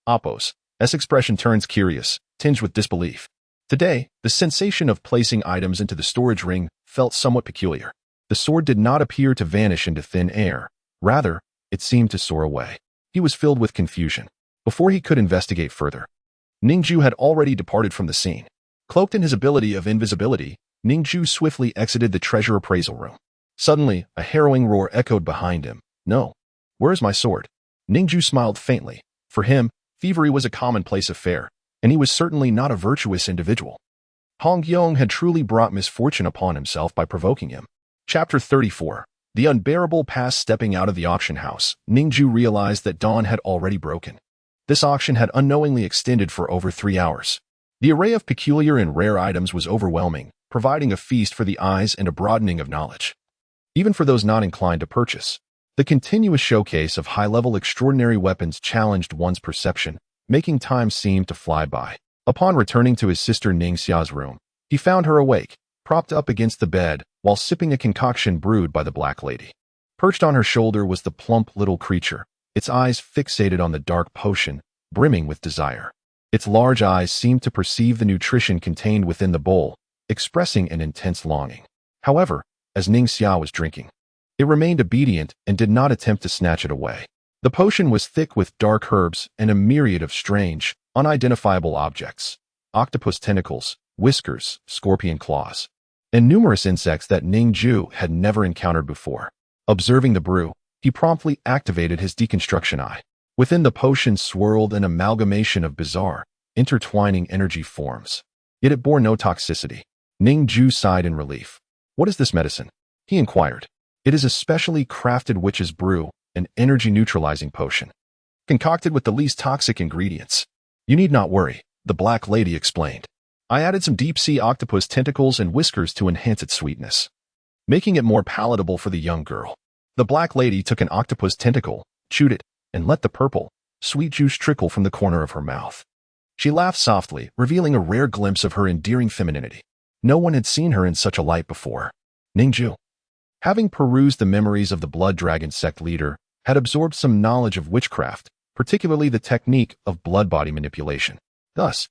Appo's expression turns curious, tinged with disbelief. Today, the sensation of placing items into the storage ring felt somewhat peculiar. The sword did not appear to vanish into thin air. Rather, it seemed to soar away. He was filled with confusion. Before he could investigate further, Ning Jue had already departed from the scene. Cloaked in his ability of invisibility, Ning Jue swiftly exited the treasure appraisal room. Suddenly, a harrowing roar echoed behind him. "No. Where is my sword?" Ning Jue smiled faintly. For him, thievery was a commonplace affair, and he was certainly not a virtuous individual. Hong Yong had truly brought misfortune upon himself by provoking him. Chapter 34. The unbearable past. Stepping out of the auction house, Ning Jue realized that dawn had already broken. This auction had unknowingly extended for over 3 hours. The array of peculiar and rare items was overwhelming, providing a feast for the eyes and a broadening of knowledge. Even for those not inclined to purchase, the continuous showcase of high-level extraordinary weapons challenged one's perception, making time seem to fly by. Upon returning to his sister Ning Xia's room, he found her awake, propped up against the bed, while sipping a concoction brewed by the Black Lady. Perched on her shoulder was the plump little creature, its eyes fixated on the dark potion, brimming with desire. Its large eyes seemed to perceive the nutrition contained within the bowl, expressing an intense longing. However, as Ning Xia was drinking, it remained obedient and did not attempt to snatch it away. The potion was thick with dark herbs and a myriad of strange, unidentifiable objects: octopus tentacles, whiskers, scorpion claws, and numerous insects that Ning Jue had never encountered before. Observing the brew, he promptly activated his deconstruction eye. Within the potion swirled an amalgamation of bizarre, intertwining energy forms. Yet it bore no toxicity. Ning Jue sighed in relief. "What is this medicine?" he inquired. "It is a specially crafted witch's brew, an energy-neutralizing potion, concocted with the least toxic ingredients." "You need not worry," the Black Lady explained. "I added some deep-sea octopus tentacles and whiskers to enhance its sweetness, making it more palatable for the young girl." The Black Lady took an octopus tentacle, chewed it, and let the purple, sweet juice trickle from the corner of her mouth. She laughed softly, revealing a rare glimpse of her endearing femininity. No one had seen her in such a light before. Ning Jue, having perused the memories of the Blood Dragon sect leader, had absorbed some knowledge of witchcraft, particularly the technique of blood body manipulation. Thus,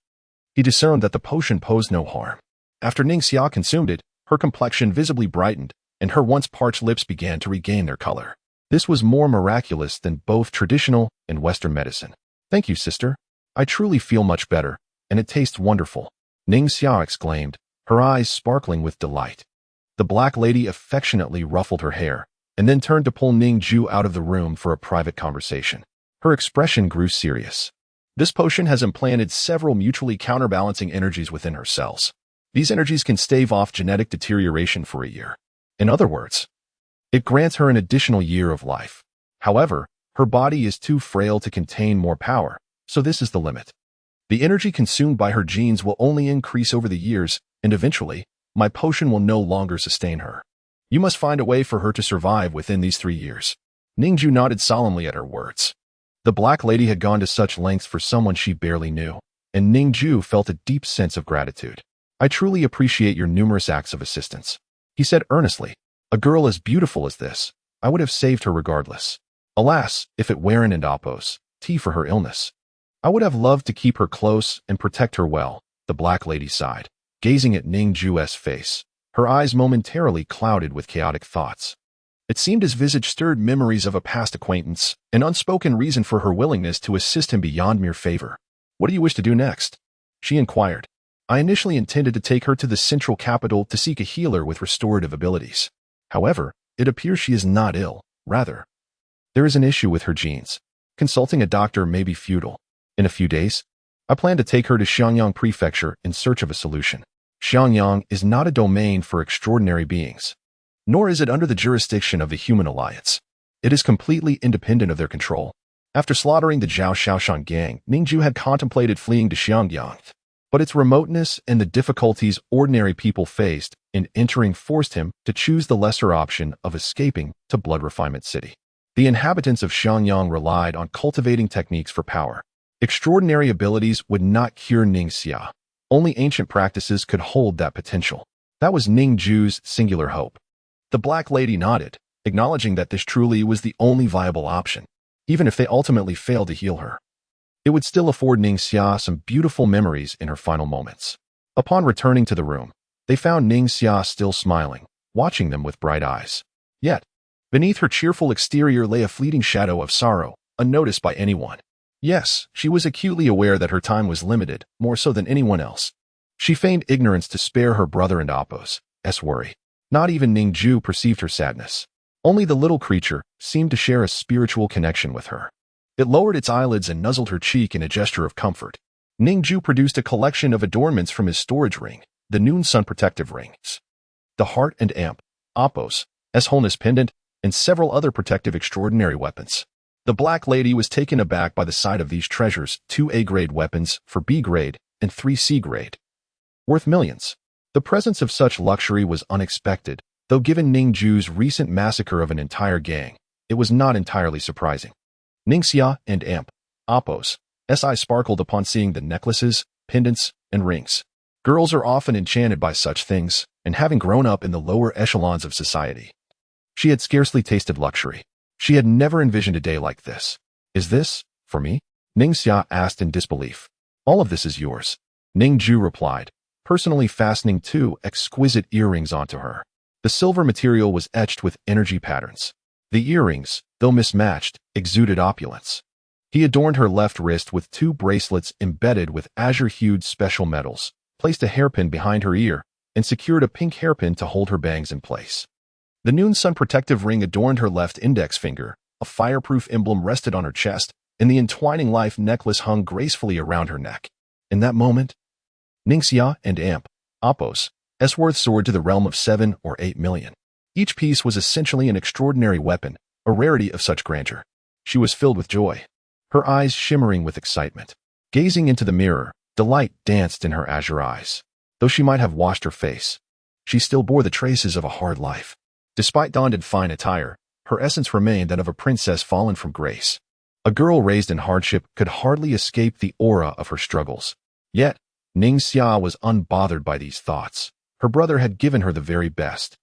he discerned that the potion posed no harm. After Ning Xia consumed it, her complexion visibly brightened, and her once parched lips began to regain their color. This was more miraculous than both traditional and Western medicine. "Thank you, sister. I truly feel much better, and it tastes wonderful," Ning Xia exclaimed, her eyes sparkling with delight. The Black Lady affectionately ruffled her hair, and then turned to pull Ning Jue out of the room for a private conversation. Her expression grew serious. "This potion has implanted several mutually counterbalancing energies within her cells. These energies can stave off genetic deterioration for a year. In other words, it grants her an additional year of life. However, her body is too frail to contain more power, so this is the limit. The energy consumed by her genes will only increase over the years, and eventually, my potion will no longer sustain her. You must find a way for her to survive within these 3 years." Ning Jue nodded solemnly at her words. The Black Lady had gone to such lengths for someone she barely knew, and Ning Jue felt a deep sense of gratitude. "I truly appreciate your numerous acts of assistance," he said earnestly. "A girl as beautiful as this, I would have saved her regardless. Alas, if it weren't and Appo's tea for her illness, I would have loved to keep her close and protect her well." The Black Lady sighed, gazing at Ning Jue's face, her eyes momentarily clouded with chaotic thoughts. It seemed his visage stirred memories of a past acquaintance, an unspoken reason for her willingness to assist him beyond mere favor. "What do you wish to do next?" she inquired. "I initially intended to take her to the central capital to seek a healer with restorative abilities. However, it appears she is not ill. Rather, there is an issue with her genes. Consulting a doctor may be futile. In a few days, I plan to take her to Xiangyang Prefecture in search of a solution. Xiangyang is not a domain for extraordinary beings, nor is it under the jurisdiction of the Human Alliance. It is completely independent of their control. After slaughtering the Zhao Shaoshan gang, Ning Jue had contemplated fleeing to Xiangyang, but its remoteness and the difficulties ordinary people faced in entering forced him to choose the lesser option of escaping to Blood Refinement City. The inhabitants of Xiangyang relied on cultivating techniques for power. Extraordinary abilities would not cure Ning Xia. Only ancient practices could hold that potential. That was Ning Jue's singular hope. The Black Lady nodded, acknowledging that this truly was the only viable option, even if they ultimately failed to heal her. It would still afford Ning Xia some beautiful memories in her final moments. Upon returning to the room, they found Ning Xia still smiling, watching them with bright eyes. Yet, beneath her cheerful exterior lay a fleeting shadow of sorrow, unnoticed by anyone. Yes, she was acutely aware that her time was limited, more so than anyone else. She feigned ignorance to spare her brother and Appo's worry. Not even Ning Jue perceived her sadness. Only the little creature seemed to share a spiritual connection with her. It lowered its eyelids and nuzzled her cheek in a gesture of comfort. Ning Jue produced a collection of adornments from his storage ring, the Noon Sun protective rings, the Heart and Amp, Appo's wholeness pendant, and several other protective extraordinary weapons. The Black Lady was taken aback by the sight of these treasures, 2 A-grade weapons for B-grade and 3 C-grade, worth millions. The presence of such luxury was unexpected, though given Ning Jue's recent massacre of an entire gang, it was not entirely surprising. Ning Xia and Amp, Appo's eyes sparkled upon seeing the necklaces, pendants, and rings. Girls are often enchanted by such things, and having grown up in the lower echelons of society, she had scarcely tasted luxury. She had never envisioned a day like this. Is this for me? Ning Xia asked in disbelief. All of this is yours, Ning Jue replied, personally fastening 2 exquisite earrings onto her. The silver material was etched with energy patterns. The earrings, though mismatched, exuded opulence. He adorned her left wrist with 2 bracelets embedded with azure-hued special metals, placed a hairpin behind her ear, and secured a pink hairpin to hold her bangs in place. The Noon Sun protective ring adorned her left index finger, a fireproof emblem rested on her chest, and the entwining life necklace hung gracefully around her neck. In that moment, Ning Xia and Amp, Appo's worth soared to the realm of 7 or 8 million. Each piece was essentially an extraordinary weapon, a rarity of such grandeur. She was filled with joy, her eyes shimmering with excitement. Gazing into the mirror, delight danced in her azure eyes. Though she might have washed her face, she still bore the traces of a hard life. Despite donned in fine attire, her essence remained that of a princess fallen from grace. A girl raised in hardship could hardly escape the aura of her struggles. Yet, Ning Xia was unbothered by these thoughts. Her brother had given her the very best.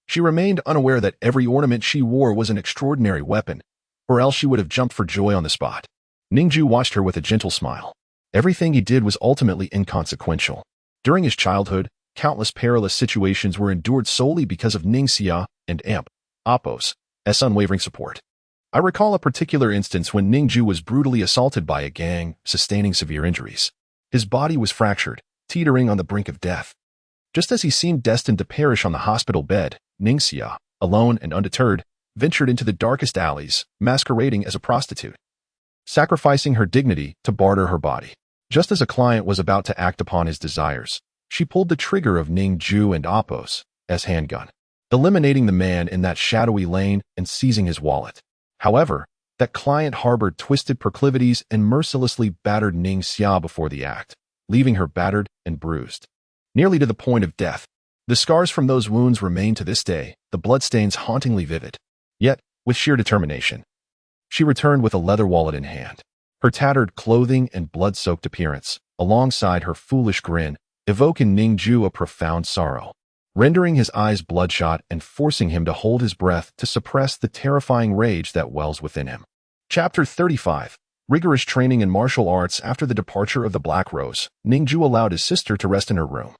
She remained unaware that every ornament she wore was an extraordinary weapon, or else she would have jumped for joy on the spot. Ning Jue watched her with a gentle smile. Everything he did was ultimately inconsequential. During his childhood, countless perilous situations were endured solely because of Ning Xia and Amp, Appo's unwavering support. I recall a particular instance when Ning Jue was brutally assaulted by a gang, sustaining severe injuries. His body was fractured, teetering on the brink of death. Just as he seemed destined to perish on the hospital bed, Ning Xia, alone and undeterred, ventured into the darkest alleys, masquerading as a prostitute, sacrificing her dignity to barter her body. Just as a client was about to act upon his desires, she pulled the trigger of Ning Jue and Appo's handgun, eliminating the man in that shadowy lane and seizing his wallet. However, that client harbored twisted proclivities and mercilessly battered Ning Xia before the act, leaving her battered and bruised, nearly to the point of death. The scars from those wounds remain to this day, the bloodstains hauntingly vivid. Yet, with sheer determination, she returned with a leather wallet in hand. Her tattered clothing and blood-soaked appearance, alongside her foolish grin, evoke in Ning Jue a profound sorrow, rendering his eyes bloodshot and forcing him to hold his breath to suppress the terrifying rage that wells within him. Chapter 35. Rigorous training in martial arts. After the departure of the Black Rose, Ning Jue allowed his sister to rest in her room,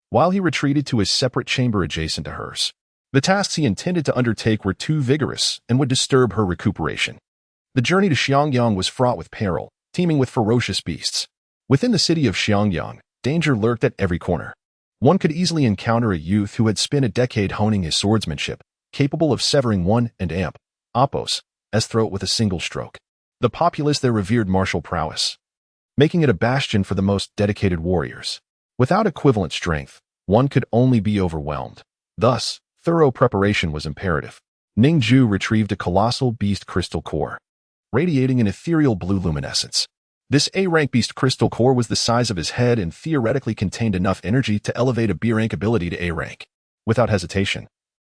while he retreated to his separate chamber adjacent to hers. The tasks he intended to undertake were too vigorous and would disturb her recuperation. The journey to Xiangyang was fraught with peril, teeming with ferocious beasts. Within the city of Xiangyang, danger lurked at every corner. One could easily encounter a youth who had spent a decade honing his swordsmanship, capable of severing one and Amp, Appo's throat with a single stroke. The populace there revered martial prowess, making it a bastion for the most dedicated warriors. Without equivalent strength, one could only be overwhelmed. Thus, thorough preparation was imperative. Ning Jue retrieved a colossal beast crystal core, radiating an ethereal blue luminescence. This A-rank beast crystal core was the size of his head and theoretically contained enough energy to elevate a B-rank ability to A-rank. Without hesitation,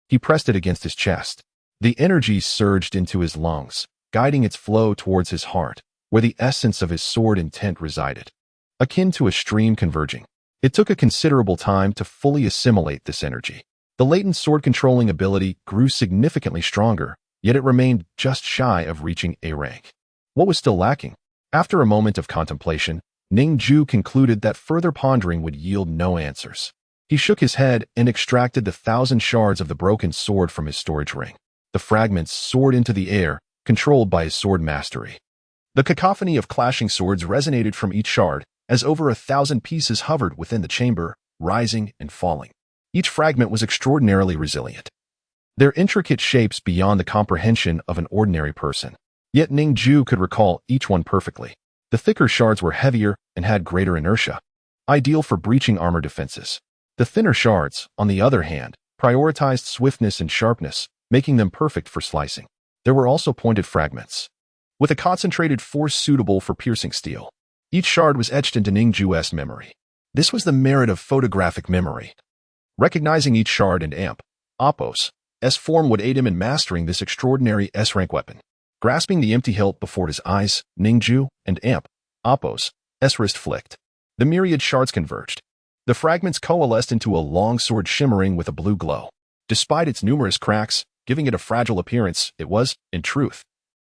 he pressed it against his chest. The energy surged into his lungs, guiding its flow towards his heart, where the essence of his sword intent resided. Akin to a stream converging, it took a considerable time to fully assimilate this energy. The latent sword-controlling ability grew significantly stronger, yet it remained just shy of reaching A rank. What was still lacking? After a moment of contemplation, Ning Jue concluded that further pondering would yield no answers. He shook his head and extracted the 1,000 shards of the broken sword from his storage ring. The fragments soared into the air, controlled by his sword mastery. The cacophony of clashing swords resonated from each shard, as over 1,000 pieces hovered within the chamber, rising and falling. Each fragment was extraordinarily resilient, their intricate shapes beyond the comprehension of an ordinary person. Yet Ning Jue could recall each one perfectly. The thicker shards were heavier and had greater inertia, ideal for breaching armor defenses. The thinner shards, on the other hand, prioritized swiftness and sharpness, making them perfect for slicing. There were also pointed fragments, with a concentrated force suitable for piercing steel. Each shard was etched into Ning Jue's memory. This was the merit of photographic memory. Recognizing each shard and Apos' form would aid him in mastering this extraordinary S-rank weapon. Grasping the empty hilt before his eyes, Ning Jue and Apos' wrist flicked. The myriad shards converged. The fragments coalesced into a long sword shimmering with a blue glow. Despite its numerous cracks, giving it a fragile appearance, it was, in truth,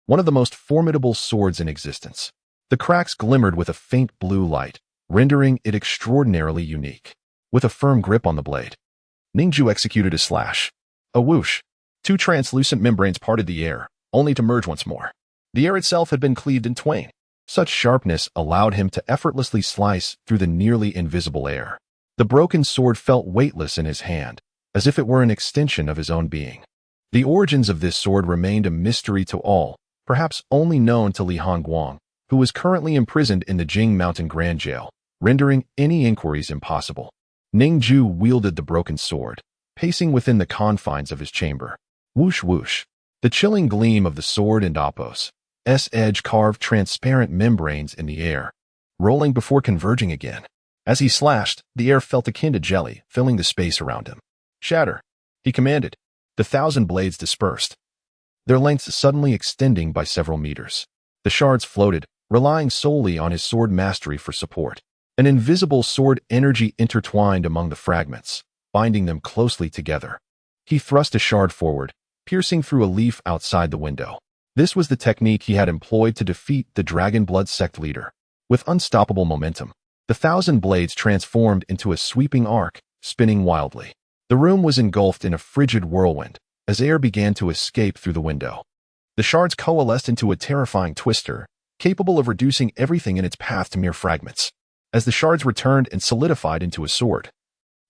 one of the most formidable swords in existence. The cracks glimmered with a faint blue light, rendering it extraordinarily unique. With a firm grip on the blade, Ning Jue executed a slash. A whoosh. Two translucent membranes parted the air, only to merge once more. The air itself had been cleaved in twain. Such sharpness allowed him to effortlessly slice through the nearly invisible air. The broken sword felt weightless in his hand, as if it were an extension of his own being. The origins of this sword remained a mystery to all, perhaps only known to Li Hongguang, who was currently imprisoned in the Jing Mountain Grand Jail, rendering any inquiries impossible. Ning Jue wielded the broken sword, pacing within the confines of his chamber. Whoosh whoosh. The chilling gleam of the sword and Apos' edge carved transparent membranes in the air, rolling before converging again. As he slashed, the air felt akin to jelly, filling the space around him. Shatter, he commanded. The 1,000 blades dispersed, their lengths suddenly extending by several meters. The shards floated, relying solely on his sword mastery for support. An invisible sword energy intertwined among the fragments, binding them closely together. He thrust a shard forward, piercing through a leaf outside the window. This was the technique he had employed to defeat the Dragon Blood sect leader. With unstoppable momentum, the 1,000 blades transformed into a sweeping arc, spinning wildly. The room was engulfed in a frigid whirlwind, as air began to escape through the window. The shards coalesced into a terrifying twister, capable of reducing everything in its path to mere fragments. As the shards returned and solidified into a sword,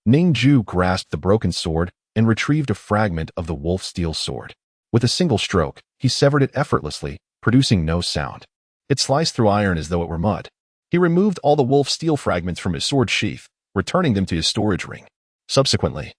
Ning Jue grasped the broken sword and retrieved a fragment of the wolf steel sword. With a single stroke, he severed it effortlessly, producing no sound. It sliced through iron as though it were mud. He removed all the wolf steel fragments from his sword sheath, returning them to his storage ring. Subsequently,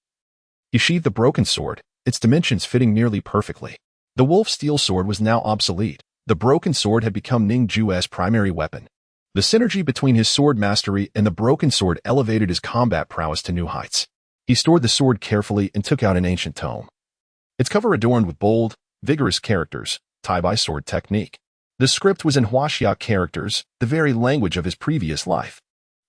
he sheathed the broken sword, its dimensions fitting nearly perfectly. The wolf steel sword was now obsolete. The broken sword had become Ning Jue's primary weapon. The synergy between his sword mastery and the broken sword elevated his combat prowess to new heights. He stored the sword carefully and took out an ancient tome, its cover adorned with bold, vigorous characters, Tai-Bai sword technique. The script was in Huaxia characters, the very language of his previous life.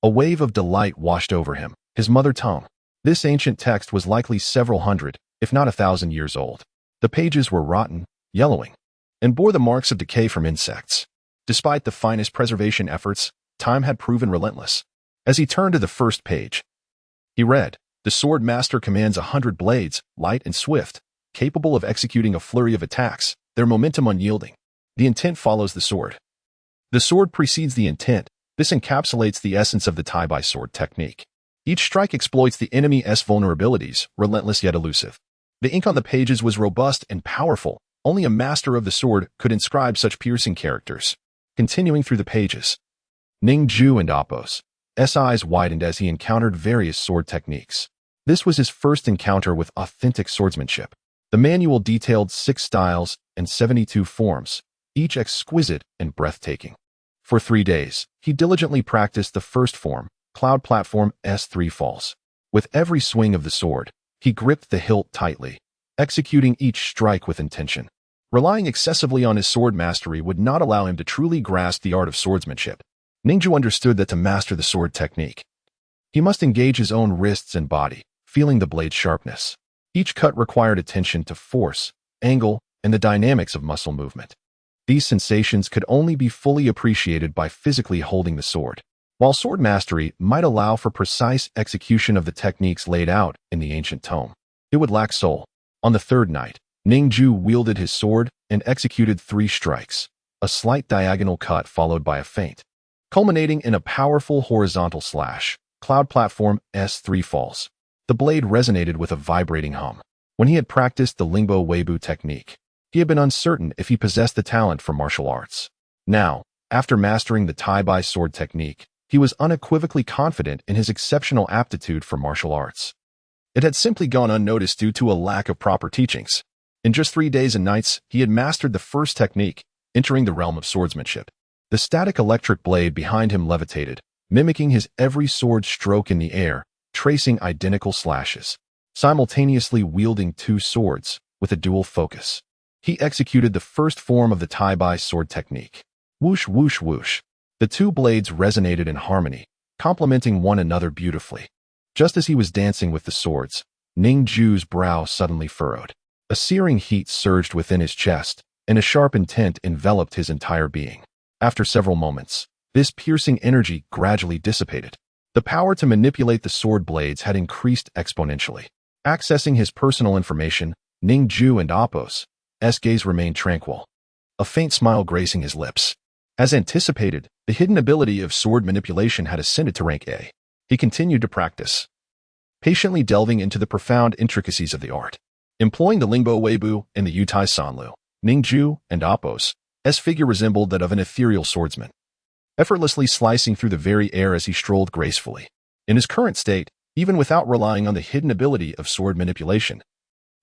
A wave of delight washed over him, his mother tongue. This ancient text was likely several hundred, if not 1,000 years old. The pages were rotten, yellowing, and bore the marks of decay from insects. Despite the finest preservation efforts, time had proven relentless. As he turned to the first page, he read, "The sword master commands 100 blades, light and swift, capable of executing a flurry of attacks, their momentum unyielding. The intent follows the sword. The sword precedes the intent. This encapsulates the essence of the Tai-Bai sword technique. Each strike exploits the enemy's vulnerabilities, relentless yet elusive." The ink on the pages was robust and powerful. Only a master of the sword could inscribe such piercing characters. Continuing through the pages, Ning Jue and Apos. S eyes widened as he encountered various sword techniques. This was his first encounter with authentic swordsmanship. The manual detailed 6 styles and 72 forms, each exquisite and breathtaking. For 3 days, he diligently practiced the first form, Cloud Platform S3 Falls. With every swing of the sword, he gripped the hilt tightly, executing each strike with intention. Relying excessively on his sword mastery would not allow him to truly grasp the art of swordsmanship. Ning Jue understood that to master the sword technique, he must engage his own wrists and body, feeling the blade's sharpness. Each cut required attention to force, angle, and the dynamics of muscle movement. These sensations could only be fully appreciated by physically holding the sword. While sword mastery might allow for precise execution of the techniques laid out in the ancient tome, it would lack soul. On the 3rd night, Ning Jue wielded his sword and executed 3 strikes, a slight diagonal cut followed by a feint, culminating in a powerful horizontal slash, Cloud Platform S3 Falls. The blade resonated with a vibrating hum. When he had practiced the Lingbo Weibo technique, he had been uncertain if he possessed the talent for martial arts. Now, after mastering the Tai Bai sword technique, he was unequivocally confident in his exceptional aptitude for martial arts. It had simply gone unnoticed due to a lack of proper teachings. In just 3 days and nights, he had mastered the first technique, entering the realm of swordsmanship. The static electric blade behind him levitated, mimicking his every sword stroke in the air, tracing identical slashes, simultaneously wielding 2 swords with a dual focus. He executed the first form of the Tai Bai sword technique. Whoosh, whoosh, whoosh. The 2 blades resonated in harmony, complementing one another beautifully. Just as he was dancing with the swords, Ning Jue's brow suddenly furrowed. A searing heat surged within his chest, and a sharp intent enveloped his entire being. After several moments, this piercing energy gradually dissipated. The power to manipulate the sword blades had increased exponentially. Accessing his personal information, Ning Jue and Apos' gaze remained tranquil, a faint smile gracing his lips. As anticipated, the hidden ability of sword manipulation had ascended to rank A. He continued to practice, patiently delving into the profound intricacies of the art. Employing the Lingbo Weibo and the Yutai Sanlu, Ning Jue and Apos' figure resembled that of an ethereal swordsman, effortlessly slicing through the very air as he strolled gracefully. In his current state, even without relying on the hidden ability of sword manipulation,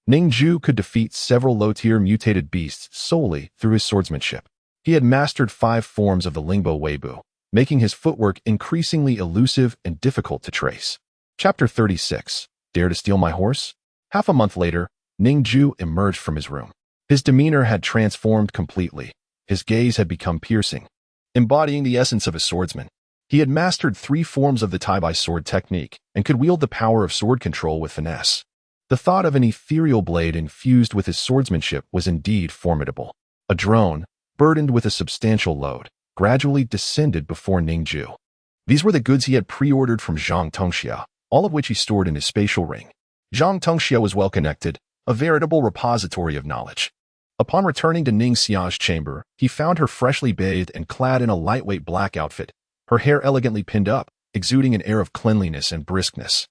Ning Jue could defeat several low-tier mutated beasts solely through his swordsmanship. He had mastered 5 forms of the Lingbo Weibo, making his footwork increasingly elusive and difficult to trace. Chapter 36. Dare to steal my horse? Half a month later, Ning Jue emerged from his room. His demeanor had transformed completely. His gaze had become piercing, embodying the essence of a swordsman. He had mastered 3 forms of the Tai Bai sword technique and could wield the power of sword control with finesse. The thought of an ethereal blade infused with his swordsmanship was indeed formidable. A drone, burdened with a substantial load, gradually descended before Ning Jue. These were the goods he had pre-ordered from Zhang Tongxia, all of which he stored in his spatial ring. Zhang Tongxia was well connected, a veritable repository of knowledge. Upon returning to Ning Xia's chamber, he found her freshly bathed and clad in a lightweight black outfit, her hair elegantly pinned up, exuding an air of cleanliness and briskness.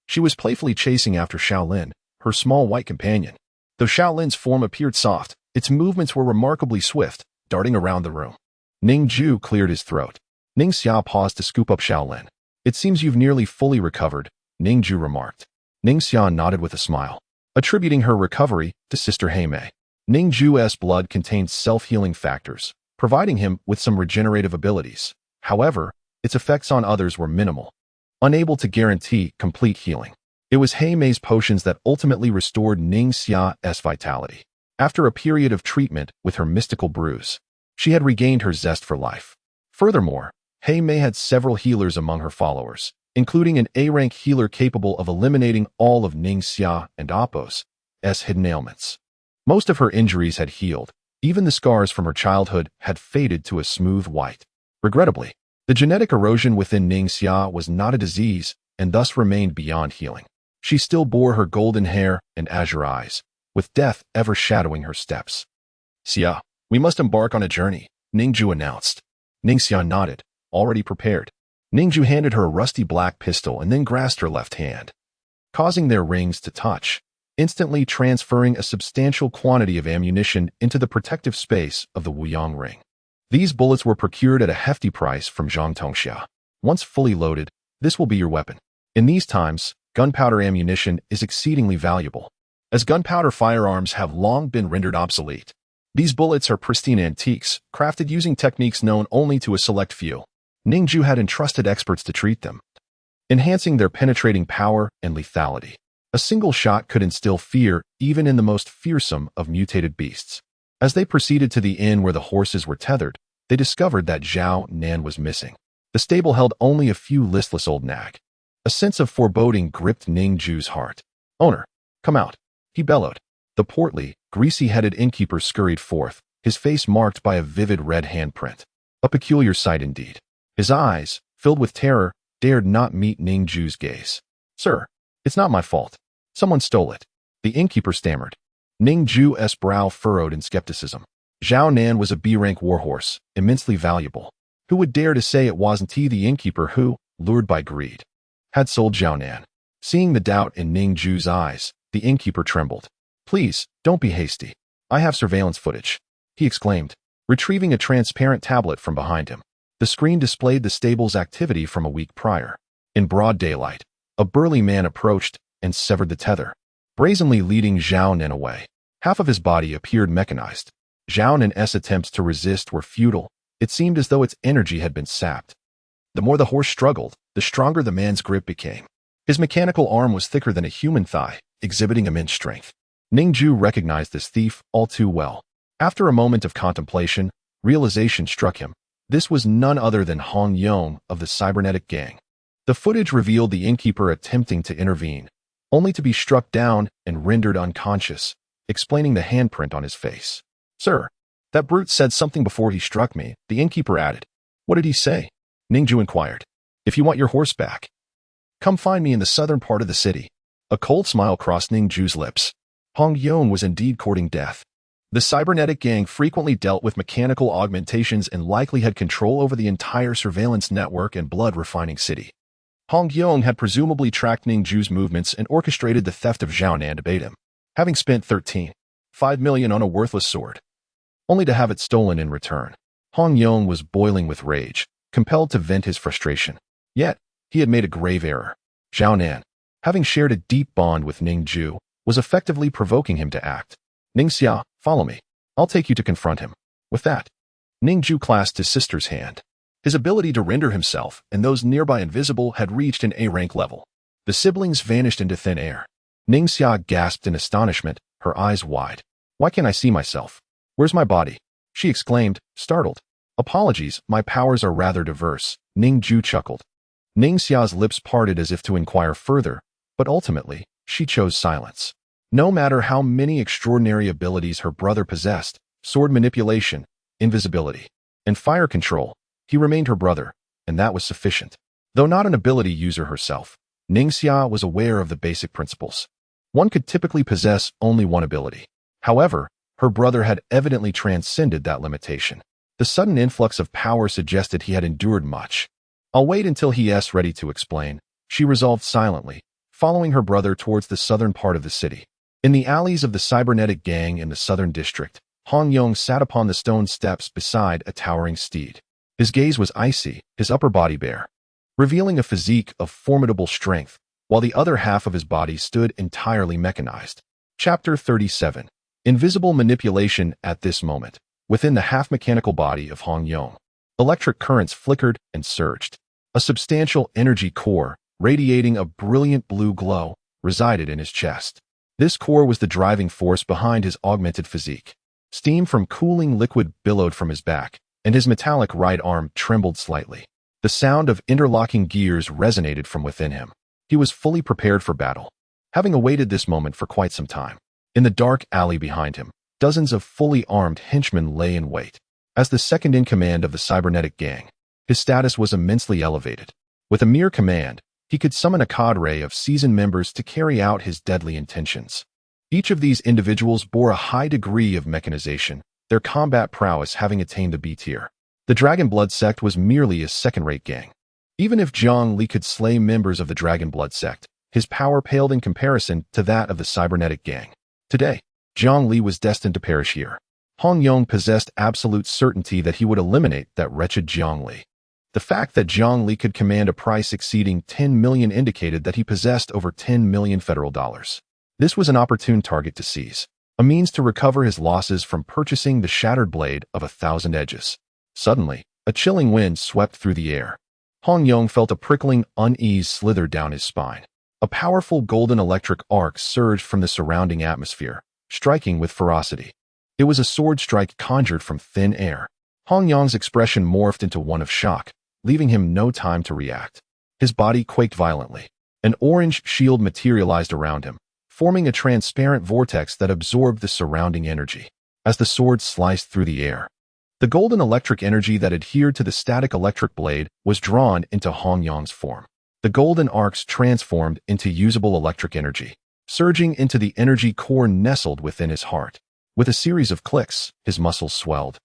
She was playfully chasing after Xiaolin, her small white companion. Though Xiaolin's form appeared soft, its movements were remarkably swift, darting around the room. Ning Jue cleared his throat. Ning Xia paused to scoop up Xiaolin. It seems you've nearly fully recovered, Ning Jue remarked. Ning Xia nodded with a smile, attributing her recovery to Sister Heimei. Ning Jue's blood contained self-healing factors, providing him with some regenerative abilities. However, its effects on others were minimal, unable to guarantee complete healing. It was Heimei's potions that ultimately restored Ning Xia's vitality. After a period of treatment with her mystical brews, she had regained her zest for life. Furthermore, Heimei had several healers among her followers, including an A-rank healer capable of eliminating all of Ning Xia and Apos' hidden ailments. Most of her injuries had healed. Even the scars from her childhood had faded to a smooth white. Regrettably, the genetic erosion within Ning Xia was not a disease and thus remained beyond healing. She still bore her golden hair and azure eyes, with death ever shadowing her steps. Xia, we must embark on a journey, Ning Jue announced. Ning Xia nodded, already prepared. Ning Jue handed her a rusty black pistol and then grasped her left hand, causing their rings to touch, instantly transferring a substantial quantity of ammunition into the protective space of the Wuyang ring. These bullets were procured at a hefty price from Zhang Tongxia. Once fully loaded, this will be your weapon. In these times, gunpowder ammunition is exceedingly valuable, as gunpowder firearms have long been rendered obsolete. These bullets are pristine antiques, crafted using techniques known only to a select few. Ning Jue had entrusted experts to treat them, enhancing their penetrating power and lethality. A single shot could instill fear even in the most fearsome of mutated beasts. As they proceeded to the inn where the horses were tethered, they discovered that Zhao Nan was missing. The stable held only a few listless old nag. A sense of foreboding gripped Ning Jue's heart. "Owner, come out," he bellowed. The portly, greasy-headed innkeeper scurried forth, his face marked by a vivid red handprint. A peculiar sight indeed. His eyes, filled with terror, dared not meet Ning Jue's gaze. "Sir, it's not my fault. Someone stole it," the innkeeper stammered. Ning Jue's brow furrowed in skepticism. Zhao Nan was a B-rank warhorse, immensely valuable. Who would dare to say it wasn't he, the innkeeper who, lured by greed, had sold Zhao Nan? Seeing the doubt in Ning Jue's eyes, the innkeeper trembled. "Please, don't be hasty. I have surveillance footage," he exclaimed, retrieving a transparent tablet from behind him. The screen displayed the stable's activity from a week prior. In broad daylight, a burly man approached and severed the tether, brazenly leading Zhao Nan away. Half of his body appeared mechanized. Zhao Nan's attempts to resist were futile. It seemed as though its energy had been sapped. The more the horse struggled, the stronger the man's grip became. His mechanical arm was thicker than a human thigh, exhibiting immense strength. Ning Jue recognized this thief all too well. After a moment of contemplation, realization struck him. This was none other than Hong Yong of the cybernetic gang. The footage revealed the innkeeper attempting to intervene, only to be struck down and rendered unconscious, explaining the handprint on his face. "Sir, that brute said something before he struck me," the innkeeper added. "What did he say?" Ning Jue inquired. "If you want your horse back, come find me in the southern part of the city." A cold smile crossed Ning Jue's lips. Hong Yong was indeed courting death. The cybernetic gang frequently dealt with mechanical augmentations and likely had control over the entire surveillance network and blood-refining city. Hong Yong had presumably tracked Ning Jue's movements and orchestrated the theft of Zhao Nan to bait him, having spent 13.5 million on a worthless sword, only to have it stolen in return. Hong Yong was boiling with rage, compelled to vent his frustration. Yet, he had made a grave error. Zhao Nan, having shared a deep bond with Ning Jue, was effectively provoking him to act. "Ning Xia, follow me. I'll take you to confront him." With that, Ning Jue clasped his sister's hand. His ability to render himself and those nearby invisible had reached an A-rank level. The siblings vanished into thin air. Ning Xia gasped in astonishment, her eyes wide. "Why can't I see myself? Where's my body?" she exclaimed, startled. "Apologies, my powers are rather diverse," Ning Jue chuckled. Ning Xia's lips parted as if to inquire further, but ultimately, she chose silence. No matter how many extraordinary abilities her brother possessed, sword manipulation, invisibility, and fire control, he remained her brother, and that was sufficient. Though not an ability user herself, Ning Xia was aware of the basic principles. One could typically possess only one ability. However, her brother had evidently transcended that limitation. The sudden influx of power suggested he had endured much. "I'll wait until he's ready to explain," she resolved silently, following her brother towards the southern part of the city. In the alleys of the cybernetic gang in the southern district, Hong Yong sat upon the stone steps beside a towering steed. His gaze was icy, his upper body bare, revealing a physique of formidable strength, while the other half of his body stood entirely mechanized. Chapter 37. Invisible manipulation. At this moment, within the half-mechanical body of Hong Yong, electric currents flickered and surged. A substantial energy core, radiating a brilliant blue glow, resided in his chest. This core was the driving force behind his augmented physique. Steam from cooling liquid billowed from his back, and his metallic right arm trembled slightly. The sound of interlocking gears resonated from within him. He was fully prepared for battle, having awaited this moment for quite some time. In the dark alley behind him, dozens of fully armed henchmen lay in wait. As the second-in-command of the cybernetic gang, his status was immensely elevated. With a mere command, he could summon a cadre of seasoned members to carry out his deadly intentions. Each of these individuals bore a high degree of mechanization, their combat prowess having attained the B tier. The Dragon Blood sect was merely a second-rate gang. Even if Zhang Li could slay members of the Dragon Blood sect, his power paled in comparison to that of the cybernetic gang. Today, Zhang Li was destined to perish here. Hong Yong possessed absolute certainty that he would eliminate that wretched Jiang Li. The fact that Jiang Li could command a price exceeding 10 million indicated that he possessed over 10 million federal dollars. This was an opportune target to seize, a means to recover his losses from purchasing the shattered blade of 1,000 edges. Suddenly, a chilling wind swept through the air. Hong Yong felt a prickling unease slither down his spine. A powerful golden electric arc surged from the surrounding atmosphere, striking with ferocity. It was a sword strike conjured from thin air. Hong Yong's expression morphed into one of shock, leaving him no time to react. His body quaked violently. An orange shield materialized around him, forming a transparent vortex that absorbed the surrounding energy. As the sword sliced through the air, the golden electric energy that adhered to the static electric blade was drawn into Hong Yong's form. The golden arcs transformed into usable electric energy, surging into the energy core nestled within his heart. With a series of clicks, his muscles swelled.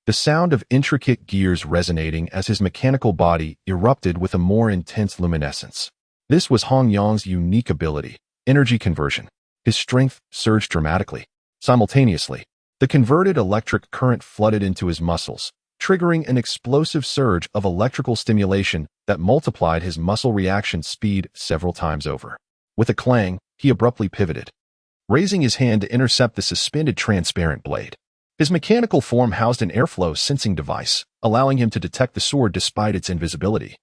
The sound of intricate gears resonating as his mechanical body erupted with a more intense luminescence. This was Hong Yong's unique ability, energy conversion. His strength surged dramatically. Simultaneously, the converted electric current flooded into his muscles, triggering an explosive surge of electrical stimulation that multiplied his muscle reaction speed several times over. With a clang, he abruptly pivoted, raising his hand to intercept the suspended transparent blade. His mechanical form housed an airflow sensing device, allowing him to detect the sword despite its invisibility,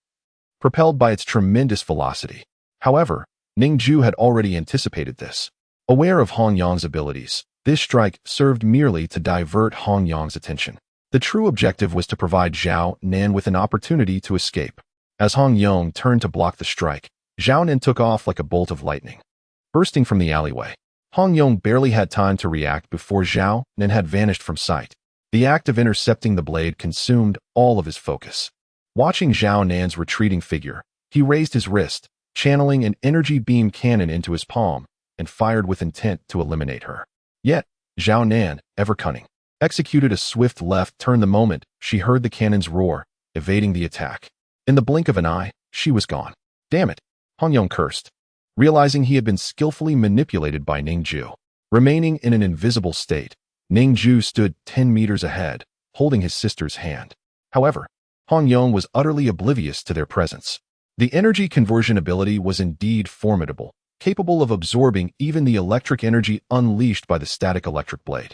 propelled by its tremendous velocity. However, Ning Jue had already anticipated this. Aware of Hong Yong's abilities, this strike served merely to divert Hong Yong's attention. The true objective was to provide Zhao Nan with an opportunity to escape. As Hong Yong turned to block the strike, Zhao Nan took off like a bolt of lightning, bursting from the alleyway. Hong Yong barely had time to react before Zhao Nan had vanished from sight. The act of intercepting the blade consumed all of his focus. Watching Zhao Nan's retreating figure, he raised his wrist, channeling an energy beam cannon into his palm, and fired with intent to eliminate her. Yet, Zhao Nan, ever cunning, executed a swift left turn the moment she heard the cannon's roar, evading the attack. In the blink of an eye, she was gone. Damn it, Hong Yong cursed, realizing he had been skillfully manipulated by Ning Jue. Remaining in an invisible state, Ning Jue stood 10 meters ahead, holding his sister's hand. However, Hong Yong was utterly oblivious to their presence. The energy conversion ability was indeed formidable, capable of absorbing even the electric energy unleashed by the static electric blade.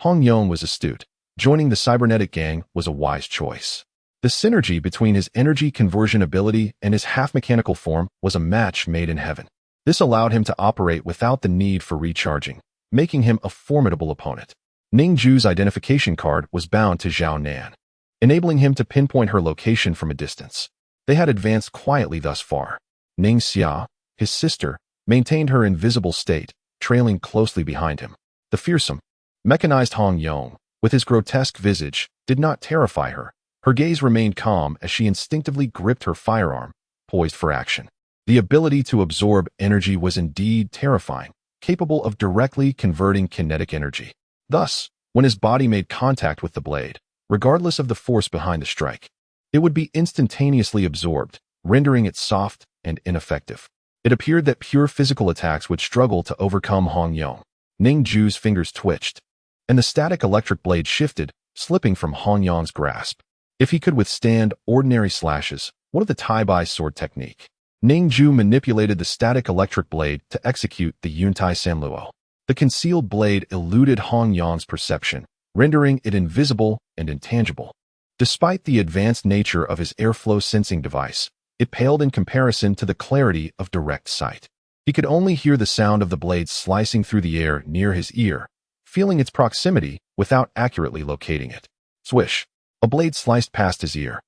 Hong Yong was astute. Joining the cybernetic gang was a wise choice. The synergy between his energy conversion ability and his half-mechanical form was a match made in heaven. This allowed him to operate without the need for recharging, making him a formidable opponent. Ning Jue's identification card was bound to Zhao Nan, enabling him to pinpoint her location from a distance. They had advanced quietly thus far. Ning Xia, his sister, maintained her invisible state, trailing closely behind him. The fearsome, mechanized Hong Yong, with his grotesque visage, did not terrify her. Her gaze remained calm as she instinctively gripped her firearm, poised for action. The ability to absorb energy was indeed terrifying, capable of directly converting kinetic energy. Thus, when his body made contact with the blade, regardless of the force behind the strike, it would be instantaneously absorbed, rendering it soft and ineffective. It appeared that pure physical attacks would struggle to overcome Hong Yong. Ning Jue's fingers twitched, and the static electric blade shifted, slipping from Hong Yong's grasp. If he could withstand ordinary slashes, what of the Tai-Bai sword technique? Ning Jue manipulated the static electric blade to execute the Yuntai Sanluo. The concealed blade eluded Hong Yong's perception, rendering it invisible and intangible. Despite the advanced nature of his airflow sensing device, it paled in comparison to the clarity of direct sight. He could only hear the sound of the blade slicing through the air near his ear, feeling its proximity without accurately locating it. Swish! A blade sliced past his ear.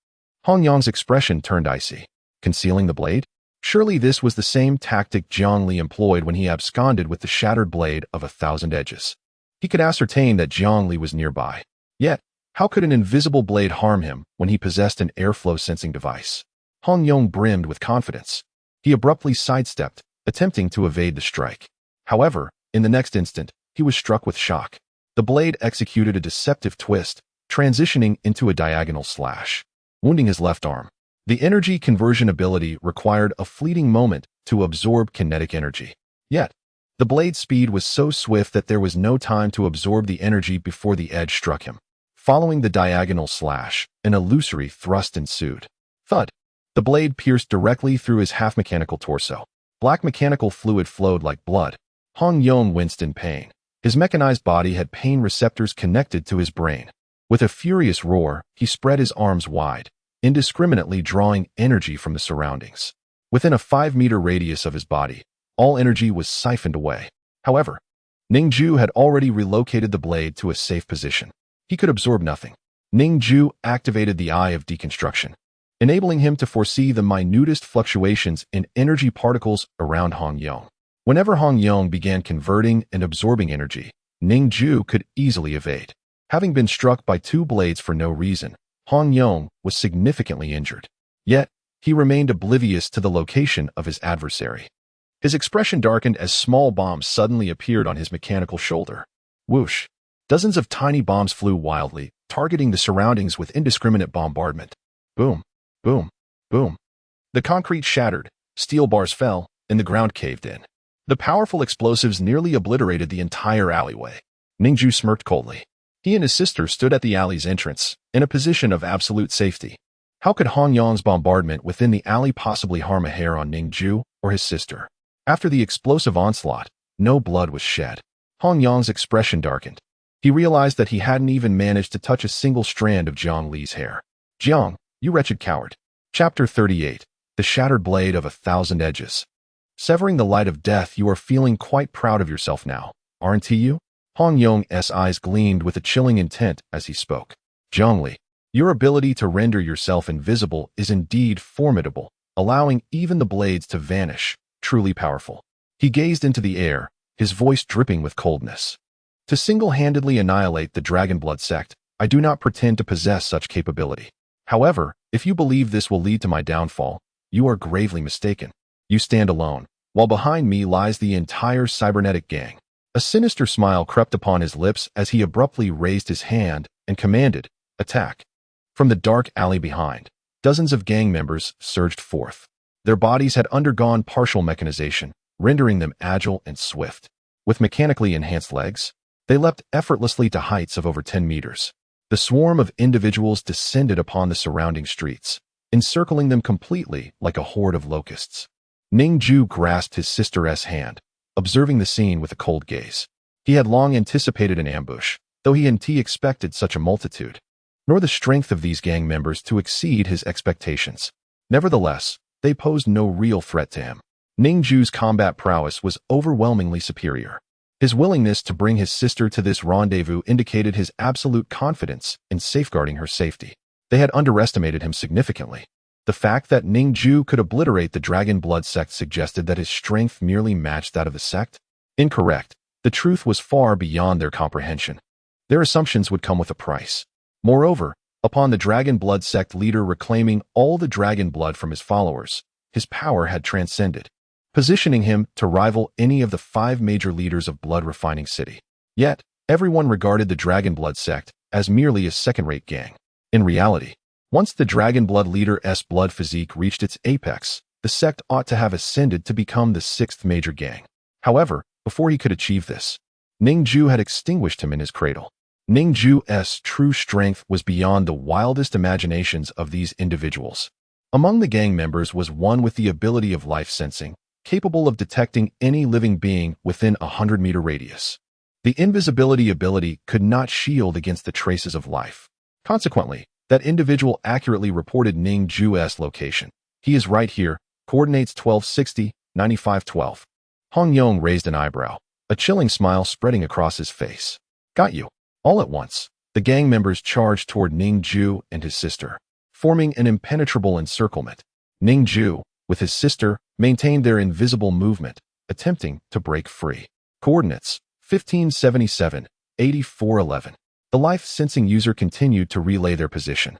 Hong Yong's expression turned icy. Concealing the blade? Surely this was the same tactic Jiang Li employed when he absconded with the shattered blade of 1,000 edges. He could ascertain that Jiang Li was nearby. Yet, how could an invisible blade harm him when he possessed an airflow sensing device? Hong Yong brimmed with confidence. He abruptly sidestepped, attempting to evade the strike. However, in the next instant, he was struck with shock. The blade executed a deceptive twist, transitioning into a diagonal slash, wounding his left arm. The energy conversion ability required a fleeting moment to absorb kinetic energy. Yet, The blade's speed was so swift that there was no time to absorb the energy before the edge struck him. Following the diagonal slash, an illusory thrust ensued. Thud! The blade pierced directly through his half-mechanical torso. Black mechanical fluid flowed like blood. Hong Yong winced in pain. His mechanized body had pain receptors connected to his brain. With a furious roar, he spread his arms wide, indiscriminately drawing energy from the surroundings. Within a 5-meter radius of his body, all energy was siphoned away. However, Ning Jue had already relocated the blade to a safe position. He could absorb nothing. Ning Jue activated the Eye of Deconstruction, enabling him to foresee the minutest fluctuations in energy particles around Hong Yong. Whenever Hong Yong began converting and absorbing energy, Ning Jue could easily evade. Having been struck by 2 blades for no reason, Hong Yong was significantly injured. Yet, he remained oblivious to the location of his adversary. His expression darkened as small bombs suddenly appeared on his mechanical shoulder. Whoosh! Dozens of tiny bombs flew wildly, targeting the surroundings with indiscriminate bombardment. Boom! Boom! Boom! The concrete shattered, steel bars fell, and the ground caved in. The powerful explosives nearly obliterated the entire alleyway. Ning Jue smirked coldly. He and his sister stood at the alley's entrance, in a position of absolute safety. How could Hong Yong's bombardment within the alley possibly harm a hair on Ning Jue or his sister? After the explosive onslaught, no blood was shed. Hong Yong's expression darkened. He realized that he hadn't even managed to touch a single strand of Jiang Li's hair. Jiang, you wretched coward. Chapter 38. The Shattered Blade of 1,000 Edges. Severing the light of death, you are feeling quite proud of yourself now, aren't you? Hong Yong's eyes gleamed with a chilling intent as he spoke. Jiang Li, your ability to render yourself invisible is indeed formidable, allowing even the blades to vanish, truly powerful. He gazed into the air, his voice dripping with coldness. To single-handedly annihilate the Dragon Blood sect, I do not pretend to possess such capability. However, if you believe this will lead to my downfall, you are gravely mistaken. You stand alone, while behind me lies the entire cybernetic gang. A sinister smile crept upon his lips as he abruptly raised his hand and commanded, attack. From the dark alley behind, dozens of gang members surged forth. Their bodies had undergone partial mechanization, rendering them agile and swift. With mechanically enhanced legs, they leapt effortlessly to heights of over 10 meters. The swarm of individuals descended upon the surrounding streets, encircling them completely like a horde of locusts. Ning Jue grasped his sister's hand, observing the scene with a cold gaze. He had long anticipated an ambush, though he hadn't expected such a multitude, nor the strength of these gang members to exceed his expectations. Nevertheless, they posed no real threat to him. Ning Jue's combat prowess was overwhelmingly superior. His willingness to bring his sister to this rendezvous indicated his absolute confidence in safeguarding her safety. They had underestimated him significantly. The fact that Ning Jue could obliterate the Dragon Blood sect suggested that his strength merely matched that of the sect. Incorrect. The truth was far beyond their comprehension. Their assumptions would come with a price. Moreover, upon the Dragon Blood sect leader reclaiming all the dragon blood from his followers, his power had transcended, positioning him to rival any of the 5 major leaders of Blood Refining City. Yet, everyone regarded the Dragon Blood sect as merely a second-rate gang. In reality, once the Dragon Blood leader's blood physique reached its apex, the sect ought to have ascended to become the 6th major gang. However, before he could achieve this, Ning Jue had extinguished him in his cradle. Ning Jue's true strength was beyond the wildest imaginations of these individuals. Among the gang members was one with the ability of life sensing, capable of detecting any living being within a 100-meter radius. The invisibility ability could not shield against the traces of life. Consequently, that individual accurately reported Ning Jue's location. He is right here, coordinates 1260, 9512. Hong Yong raised an eyebrow, a chilling smile spreading across his face. Got you. All at once, the gang members charged toward Ning Jue and his sister, forming an impenetrable encirclement. Ning Jue, with his sister, maintained their invisible movement, attempting to break free. Coordinates 1577, 8411. The life-sensing user continued to relay their position.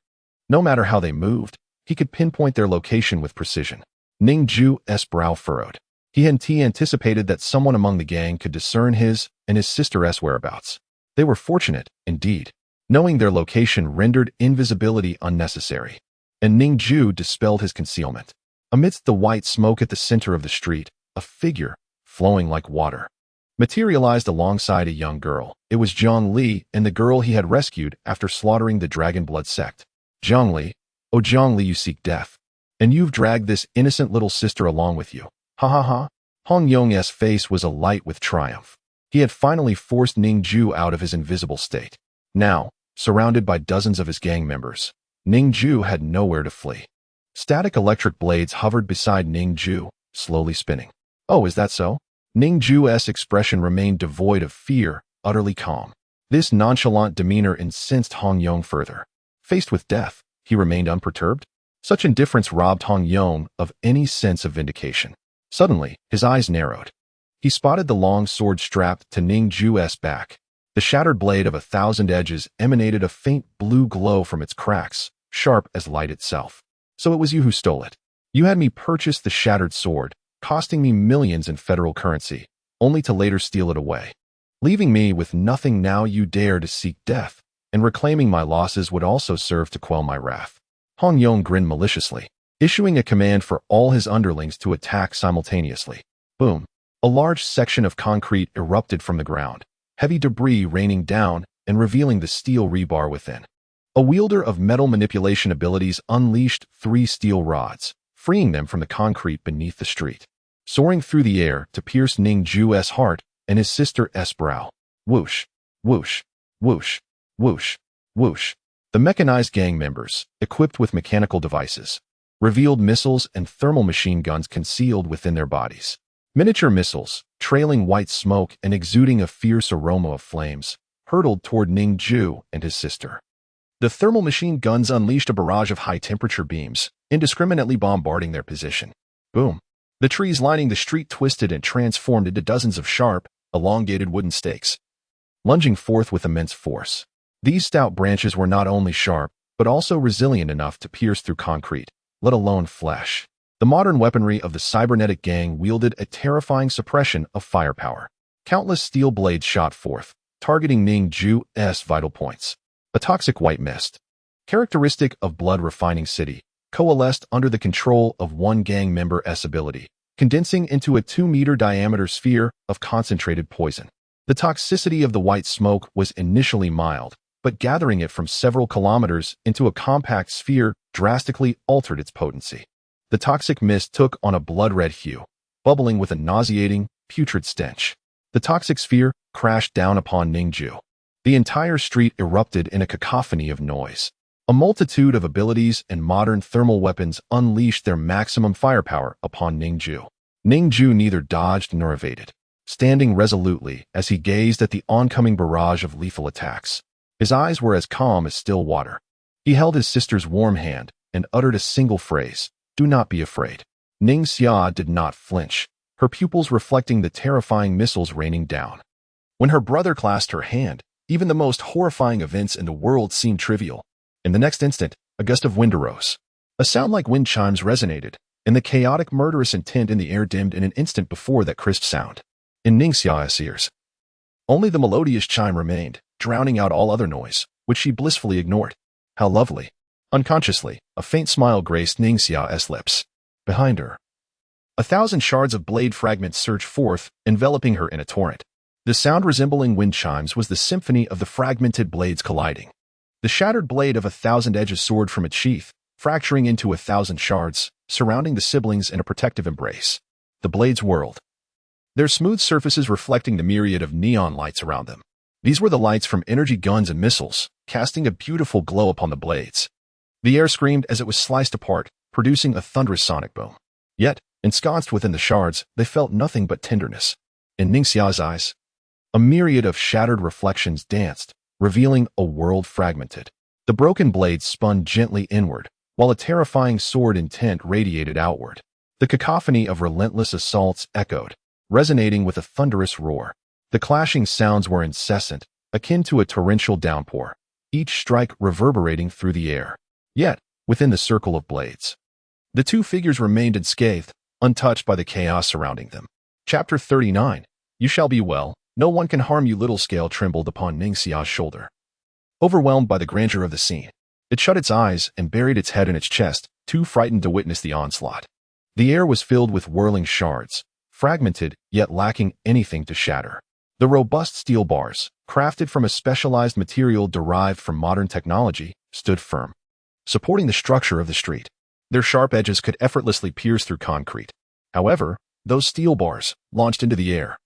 No matter how they moved, he could pinpoint their location with precision. Ning Jue's brow furrowed. He had anticipated that someone among the gang could discern his and his sister's whereabouts. They were fortunate, indeed. Knowing their location rendered invisibility unnecessary, and Ning Jue dispelled his concealment. Amidst the white smoke at the center of the street, a figure, flowing like water, materialized alongside a young girl. It was Zhang Li and the girl he had rescued after slaughtering the Dragon Blood sect. Zhang Li, oh Zhang Li, you seek death. And you've dragged this innocent little sister along with you. Ha ha ha. Hong Yong's face was alight with triumph. He had finally forced Ning Jue out of his invisible state. Now, surrounded by dozens of his gang members, Ning Jue had nowhere to flee. Static electric blades hovered beside Ning Jue, slowly spinning. Oh, is that so? Ning Jue's expression remained devoid of fear, utterly calm. This nonchalant demeanor incensed Hong Yong further. Faced with death, he remained unperturbed. Such indifference robbed Hong Yong of any sense of vindication. Suddenly, his eyes narrowed. He spotted the long sword strapped to Ning Jue's back. The shattered blade of 1,000 edges emanated a faint blue glow from its cracks, sharp as light itself. So it was you who stole it. You had me purchase the shattered sword, costing me millions in federal currency, only to later steal it away. Leaving me with nothing, now you dare to seek death, and reclaiming my losses would also serve to quell my wrath. Hong Yong grinned maliciously, issuing a command for all his underlings to attack simultaneously. Boom! A large section of concrete erupted from the ground, heavy debris raining down and revealing the steel rebar within. A wielder of metal manipulation abilities unleashed 3 steel rods, freeing them from the concrete beneath the street, soaring through the air to pierce Ning Jue's heart and his sister's brow. Whoosh, whoosh, whoosh, whoosh, whoosh. The mechanized gang members, equipped with mechanical devices, revealed missiles and thermal machine guns concealed within their bodies. Miniature missiles, trailing white smoke and exuding a fierce aroma of flames, hurtled toward Ning Jue and his sister. The thermal machine guns unleashed a barrage of high-temperature beams, indiscriminately bombarding their position. Boom! The trees lining the street twisted and transformed into dozens of sharp, elongated wooden stakes, lunging forth with immense force. These stout branches were not only sharp, but also resilient enough to pierce through concrete, let alone flesh. The modern weaponry of the cybernetic gang wielded a terrifying suppression of firepower. Countless steel blades shot forth, targeting Ning Jue's vital points. A toxic white mist, characteristic of Blood Refining City, coalesced under the control of one gang member's ability, condensing into a 2-meter diameter sphere of concentrated poison. The toxicity of the white smoke was initially mild, but gathering it from several kilometers into a compact sphere drastically altered its potency. The toxic mist took on a blood-red hue, bubbling with a nauseating, putrid stench. The toxic sphere crashed down upon Ning Jue. The entire street erupted in a cacophony of noise. A multitude of abilities and modern thermal weapons unleashed their maximum firepower upon Ning Jue. Ning Jue neither dodged nor evaded, standing resolutely as he gazed at the oncoming barrage of lethal attacks. His eyes were as calm as still water. He held his sister's warm hand and uttered a single phrase, "Do not be afraid." Ning Xia did not flinch, her pupils reflecting the terrifying missiles raining down. When her brother clasped her hand, even the most horrifying events in the world seemed trivial. In the next instant, a gust of wind arose. A sound like wind chimes resonated, and the chaotic murderous intent in the air dimmed in an instant before that crisp sound. In Ning Xia's ears, only the melodious chime remained, drowning out all other noise, which she blissfully ignored. How lovely! Unconsciously, a faint smile graced Ning Xia's lips. Behind her, 1,000 shards of blade fragments surged forth, enveloping her in a torrent. The sound resembling wind chimes was the symphony of the fragmented blades colliding. The shattered blade of 1,000 edges soared from its sheath, fracturing into 1,000 shards, surrounding the siblings in a protective embrace. The blades whirled, their smooth surfaces reflecting the myriad of neon lights around them. These were the lights from energy guns and missiles, casting a beautiful glow upon the blades. The air screamed as it was sliced apart, producing a thunderous sonic boom. Yet, ensconced within the shards, they felt nothing but tenderness. In Ning Xia's eyes, a myriad of shattered reflections danced, revealing a world fragmented. The broken blades spun gently inward, while a terrifying sword intent radiated outward. The cacophony of relentless assaults echoed, resonating with a thunderous roar. The clashing sounds were incessant, akin to a torrential downpour, each strike reverberating through the air. Yet, within the circle of blades, the two figures remained unscathed, untouched by the chaos surrounding them. Chapter 39. You shall be well. No one can harm you. Little Scale trembled upon Ning Xia's shoulder. Overwhelmed by the grandeur of the scene, it shut its eyes and buried its head in its chest, too frightened to witness the onslaught. The air was filled with whirling shards, fragmented yet lacking anything to shatter. The robust steel bars, crafted from a specialized material derived from modern technology, stood firm, supporting the structure of the street. Their sharp edges could effortlessly pierce through concrete. However, those steel bars, launched into the air,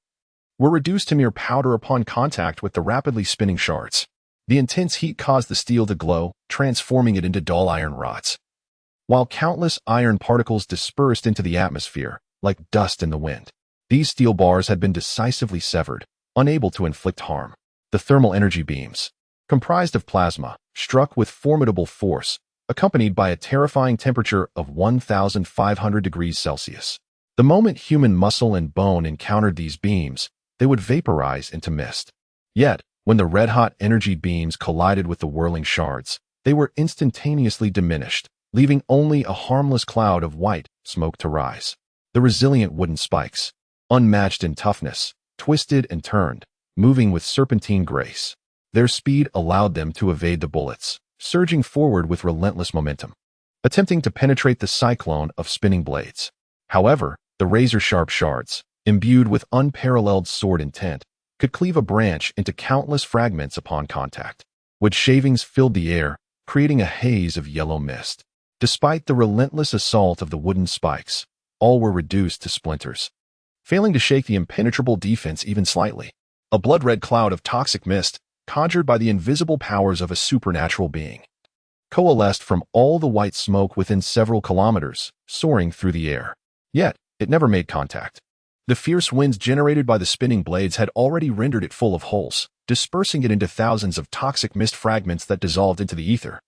were reduced to mere powder upon contact with the rapidly spinning shards. The intense heat caused the steel to glow, transforming it into dull iron rods, while countless iron particles dispersed into the atmosphere, like dust in the wind. These steel bars had been decisively severed, unable to inflict harm. The thermal energy beams, comprised of plasma, struck with formidable force, accompanied by a terrifying temperature of 1,500 degrees Celsius. The moment human muscle and bone encountered these beams, they would vaporize into mist. Yet, when the red-hot energy beams collided with the whirling shards, they were instantaneously diminished, leaving only a harmless cloud of white smoke to rise. The resilient wooden spikes, unmatched in toughness, twisted and turned, moving with serpentine grace. Their speed allowed them to evade the bullets, surging forward with relentless momentum, attempting to penetrate the cyclone of spinning blades. However, the razor-sharp shards, imbued with unparalleled sword intent, could cleave a branch into countless fragments upon contact. Wood shavings filled the air, creating a haze of yellow mist. Despite the relentless assault of the wooden spikes, all were reduced to splinters, failing to shake the impenetrable defense even slightly. A blood-red cloud of toxic mist, conjured by the invisible powers of a supernatural being, coalesced from all the white smoke within several kilometers, soaring through the air. Yet, it never made contact. The fierce winds generated by the spinning blades had already rendered it full of holes, dispersing it into thousands of toxic mist fragments that dissolved into the ether.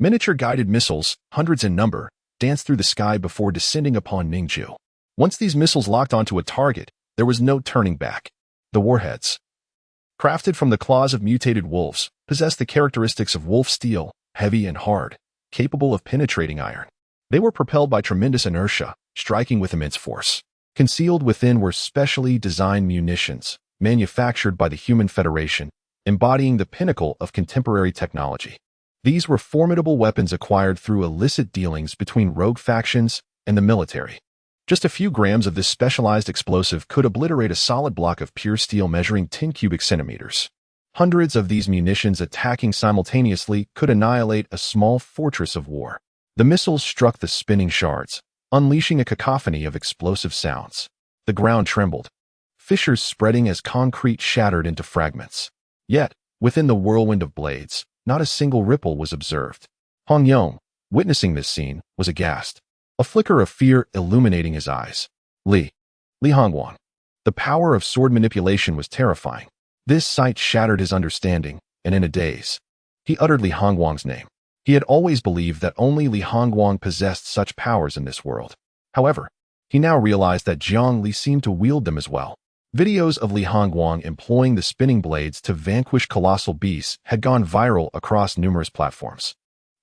Miniature guided missiles, hundreds in number, danced through the sky before descending upon Ning Jue. Once these missiles locked onto a target, there was no turning back. The warheads, crafted from the claws of mutated wolves, possessed the characteristics of wolf steel, heavy and hard, capable of penetrating iron. They were propelled by tremendous inertia, striking with immense force. Concealed within were specially designed munitions, manufactured by the Human Federation, embodying the pinnacle of contemporary technology. These were formidable weapons acquired through illicit dealings between rogue factions and the military. Just a few grams of this specialized explosive could obliterate a solid block of pure steel measuring 10 cubic centimeters. Hundreds of these munitions attacking simultaneously could annihilate a small fortress of war. The missiles struck the spinning shards, unleashing a cacophony of explosive sounds. The ground trembled, fissures spreading as concrete shattered into fragments. Yet, within the whirlwind of blades, not a single ripple was observed. Hong Yong, witnessing this scene, was aghast, a flicker of fear illuminating his eyes. Li Hongguang. The power of sword manipulation was terrifying. This sight shattered his understanding, and in a daze, he uttered Li Hongguang's name. He had always believed that only Li Hongguang possessed such powers in this world. However, he now realized that Jiang Li seemed to wield them as well. Videos of Li Hongguang employing the spinning blades to vanquish colossal beasts had gone viral across numerous platforms.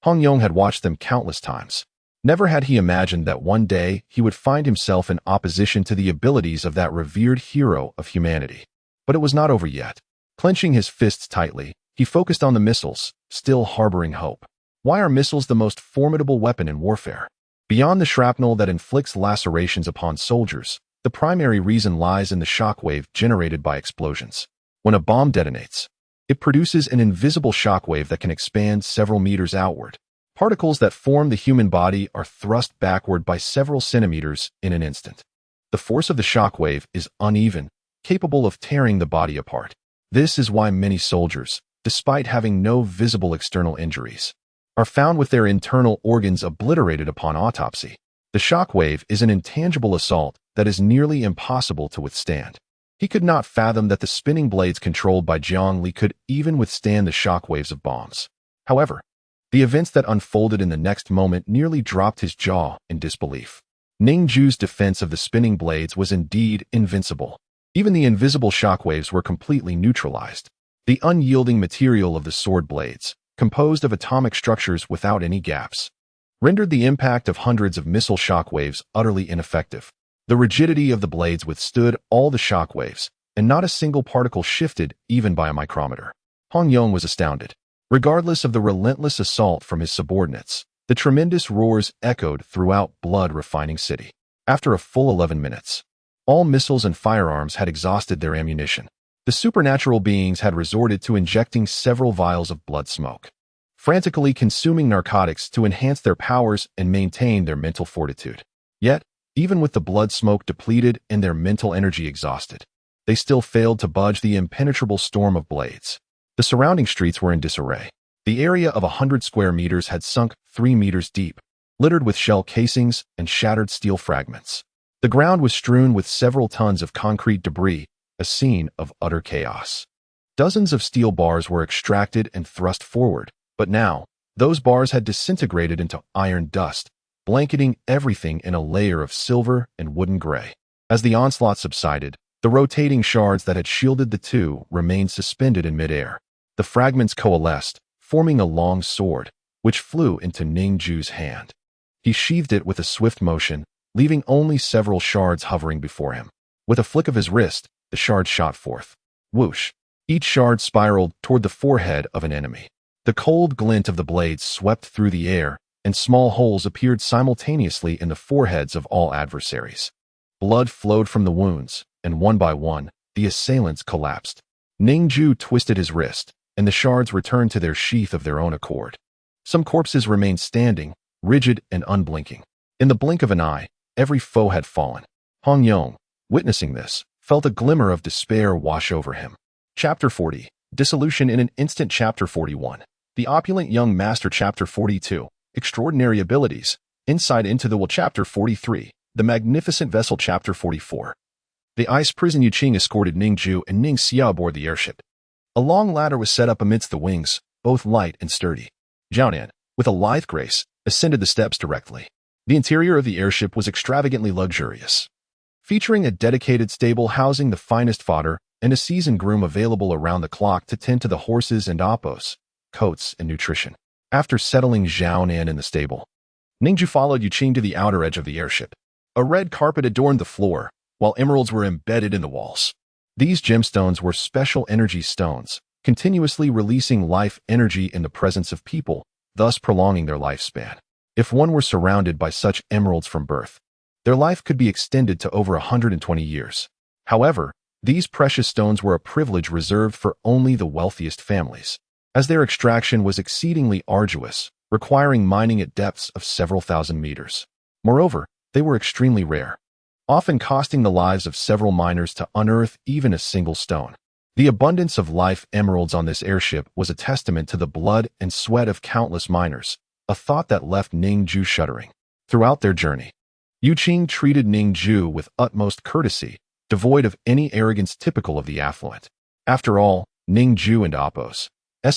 Hong Yong had watched them countless times. Never had he imagined that one day he would find himself in opposition to the abilities of that revered hero of humanity. But it was not over yet. Clenching his fists tightly, he focused on the missiles, still harboring hope. Why are missiles the most formidable weapon in warfare? Beyond the shrapnel that inflicts lacerations upon soldiers, the primary reason lies in the shockwave generated by explosions. When a bomb detonates, it produces an invisible shockwave that can expand several meters outward. Particles that form the human body are thrust backward by several centimeters in an instant. The force of the shockwave is uneven, capable of tearing the body apart. This is why many soldiers, despite having no visible external injuries, are found with their internal organs obliterated upon autopsy. The shockwave is an intangible assault that is nearly impossible to withstand. He could not fathom that the spinning blades controlled by Jiang Li could even withstand the shockwaves of bombs. However, the events that unfolded in the next moment nearly dropped his jaw in disbelief. Ning Jue's defense of the spinning blades was indeed invincible. Even the invisible shockwaves were completely neutralized. The unyielding material of the sword blades, composed of atomic structures without any gaps, rendered the impact of hundreds of missile shockwaves utterly ineffective. The rigidity of the blades withstood all the shockwaves, and not a single particle shifted even by a micrometer. Hong Yong was astounded. Regardless of the relentless assault from his subordinates, the tremendous roars echoed throughout blood-refining city. After a full 11 minutes, all missiles and firearms had exhausted their ammunition. The supernatural beings had resorted to injecting several vials of blood smoke, frantically consuming narcotics to enhance their powers and maintain their mental fortitude. Yet, even with the blood smoke depleted and their mental energy exhausted, they still failed to budge the impenetrable storm of blades. The surrounding streets were in disarray. The area of 100 square meters had sunk 3 meters deep, littered with shell casings and shattered steel fragments. The ground was strewn with several tons of concrete debris, a scene of utter chaos. Dozens of steel bars were extracted and thrust forward, but now, those bars had disintegrated into iron dust, blanketing everything in a layer of silver and wooden gray. As the onslaught subsided, the rotating shards that had shielded the two remained suspended in midair. The fragments coalesced, forming a long sword, which flew into Ning Jue's hand. He sheathed it with a swift motion, leaving only several shards hovering before him. With a flick of his wrist, the shards shot forth. Whoosh! Each shard spiraled toward the forehead of an enemy. The cold glint of the blades swept through the air, and small holes appeared simultaneously in the foreheads of all adversaries. Blood flowed from the wounds, and one by one, the assailants collapsed. Ning Jue twisted his wrist, and the shards returned to their sheath of their own accord. Some corpses remained standing, rigid and unblinking. In the blink of an eye, every foe had fallen. Hong Yong, witnessing this, felt a glimmer of despair wash over him. Chapter 40. Dissolution in an Instant. Chapter 41. The Opulent Young Master. Chapter 42. Extraordinary Abilities. Insight into the Will. Chapter 43. The Magnificent Vessel. Chapter 44. The ice prison. Yuqing escorted Ning Jue and Ning Xia aboard the airship. A long ladder was set up amidst the wings, both light and sturdy. Jiaonan, with a lithe grace, ascended the steps directly. The interior of the airship was extravagantly luxurious, featuring a dedicated stable housing the finest fodder and a seasoned groom available around the clock to tend to the horses and oppos, coats, and nutrition. After settling Jiaonan in the stable, Ning Jue followed Yuqing to the outer edge of the airship. A red carpet adorned the floor, while emeralds were embedded in the walls. These gemstones were special energy stones, continuously releasing life energy in the presence of people, thus prolonging their lifespan. If one were surrounded by such emeralds from birth, their life could be extended to over 120 years. However, these precious stones were a privilege reserved for only the wealthiest families, as their extraction was exceedingly arduous, requiring mining at depths of several thousand meters. Moreover, they were extremely rare, often costing the lives of several miners to unearth even a single stone. The abundance of life emeralds on this airship was a testament to the blood and sweat of countless miners, a thought that left Ning Jue shuddering. Throughout their journey, Yuqing treated Ning Jue with utmost courtesy, devoid of any arrogance typical of the affluent. After all, Ning Jue and Appo's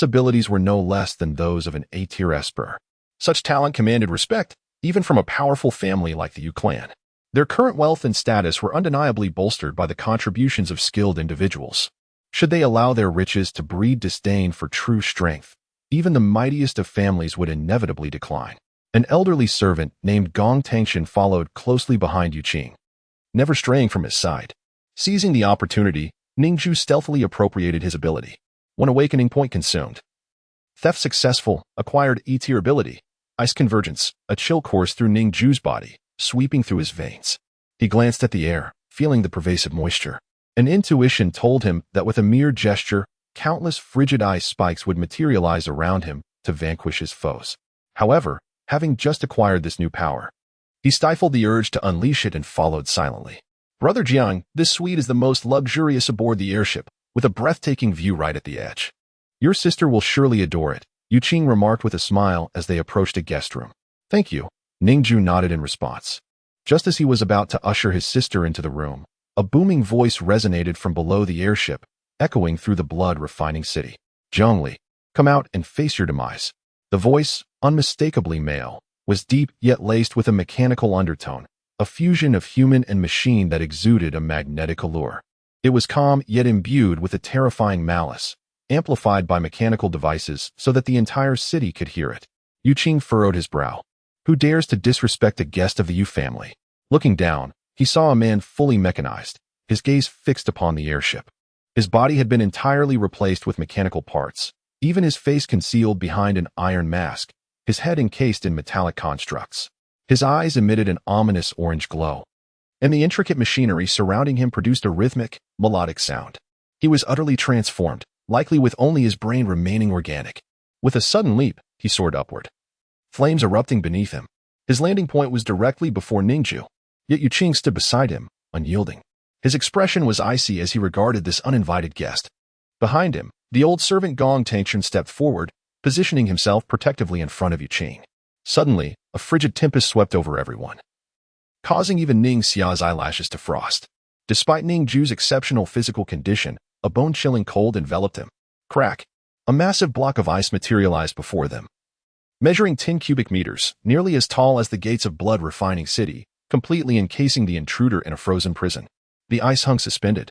abilities were no less than those of an A-tier esper. Such talent commanded respect, even from a powerful family like the Yu clan. Their current wealth and status were undeniably bolstered by the contributions of skilled individuals. Should they allow their riches to breed disdain for true strength, even the mightiest of families would inevitably decline. An elderly servant named Gong Tangshan followed closely behind Yuqing, never straying from his side. Seizing the opportunity, Ning Jue stealthily appropriated his ability. One awakening point consumed. Theft successful, acquired E-tier ability. Ice convergence, a chill course through Ning Jue's body, sweeping through his veins. He glanced at the air, feeling the pervasive moisture. An intuition told him that with a mere gesture, countless frigid ice spikes would materialize around him to vanquish his foes. However, having just acquired this new power, he stifled the urge to unleash it and followed silently. Brother Jiang, this suite is the most luxurious aboard the airship, with a breathtaking view right at the edge. Your sister will surely adore it, Yuqing remarked with a smile as they approached a guest room. Thank you, Ning Jue nodded in response. Just as he was about to usher his sister into the room, a booming voice resonated from below the airship, echoing through the blood-refining city. Zhongli, come out and face your demise. The voice, unmistakably male, was deep yet laced with a mechanical undertone, a fusion of human and machine that exuded a magnetic allure. It was calm yet imbued with a terrifying malice, amplified by mechanical devices so that the entire city could hear it. Yuqing furrowed his brow. Who dares to disrespect a guest of the Yu family? Looking down, he saw a man fully mechanized, his gaze fixed upon the airship. His body had been entirely replaced with mechanical parts, even his face concealed behind an iron mask, his head encased in metallic constructs. His eyes emitted an ominous orange glow, and the intricate machinery surrounding him produced a rhythmic, melodic sound. He was utterly transformed, likely with only his brain remaining organic. With a sudden leap, he soared upward, flames erupting beneath him. His landing point was directly before Ning Jue, yet Yu Qing stood beside him, unyielding. His expression was icy as he regarded this uninvited guest. Behind him, the old servant Gong Tangchen stepped forward, positioning himself protectively in front of Yu Qing. Suddenly, a frigid tempest swept over everyone, causing even Ning Xia's eyelashes to frost. Despite Ning Jue's exceptional physical condition, a bone-chilling cold enveloped him. Crack! A massive block of ice materialized before them, measuring 10 cubic meters, nearly as tall as the gates of Blood Refining City, completely encasing the intruder in a frozen prison. The ice hung suspended,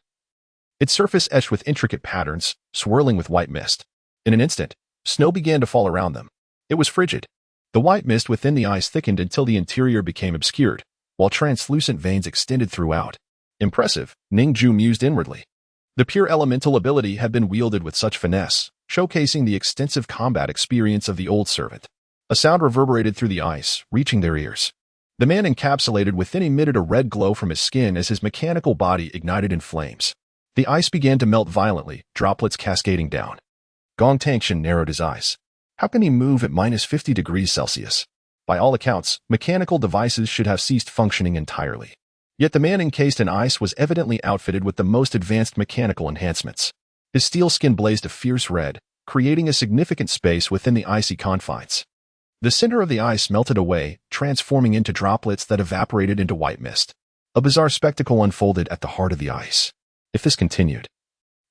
its surface etched with intricate patterns, swirling with white mist. In an instant, snow began to fall around them. It was frigid. The white mist within the ice thickened until the interior became obscured, while translucent veins extended throughout. Impressive, Ning Jue mused inwardly. The pure elemental ability had been wielded with such finesse, showcasing the extensive combat experience of the old servant. A sound reverberated through the ice, reaching their ears. The man encapsulated within emitted a red glow from his skin as his mechanical body ignited in flames. The ice began to melt violently, droplets cascading down. Gong Tangchen narrowed his eyes. How can he move at minus 50 degrees Celsius? By all accounts, mechanical devices should have ceased functioning entirely. Yet the man encased in ice was evidently outfitted with the most advanced mechanical enhancements. His steel skin blazed a fierce red, creating a significant space within the icy confines. The center of the ice melted away, transforming into droplets that evaporated into white mist. A bizarre spectacle unfolded at the heart of the ice. If this continued,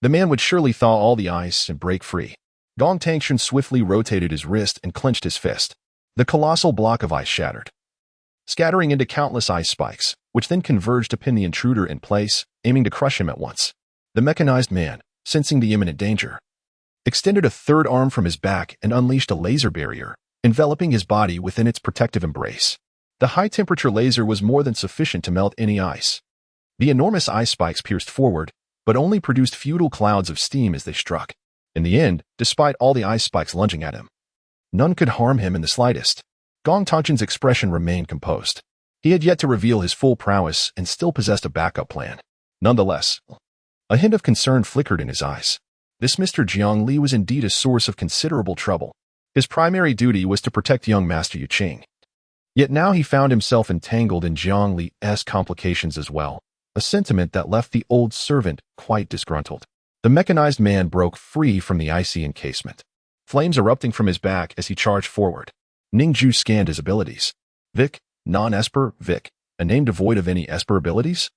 the man would surely thaw all the ice and break free. Gong Tangchen swiftly rotated his wrist and clenched his fist. The colossal block of ice shattered, scattering into countless ice spikes, which then converged to pin the intruder in place, aiming to crush him at once. The mechanized man, sensing the imminent danger, extended a third arm from his back and unleashed a laser barrier, enveloping his body within its protective embrace. The high-temperature laser was more than sufficient to melt any ice. The enormous ice spikes pierced forward, but only produced futile clouds of steam as they struck. In the end, despite all the ice spikes lunging at him, none could harm him in the slightest. Gong Tangchen's expression remained composed. He had yet to reveal his full prowess and still possessed a backup plan. Nonetheless, a hint of concern flickered in his eyes. This Mr. Jiang Li was indeed a source of considerable trouble. His primary duty was to protect young Master Yu Qing. Yet now he found himself entangled in Jiang Li's complications as well, a sentiment that left the old servant quite disgruntled. The mechanized man broke free from the icy encasement, flames erupting from his back as he charged forward. Ning Jue scanned his abilities. Vic, non-Esper, Vic, a name devoid of any Esper abilities?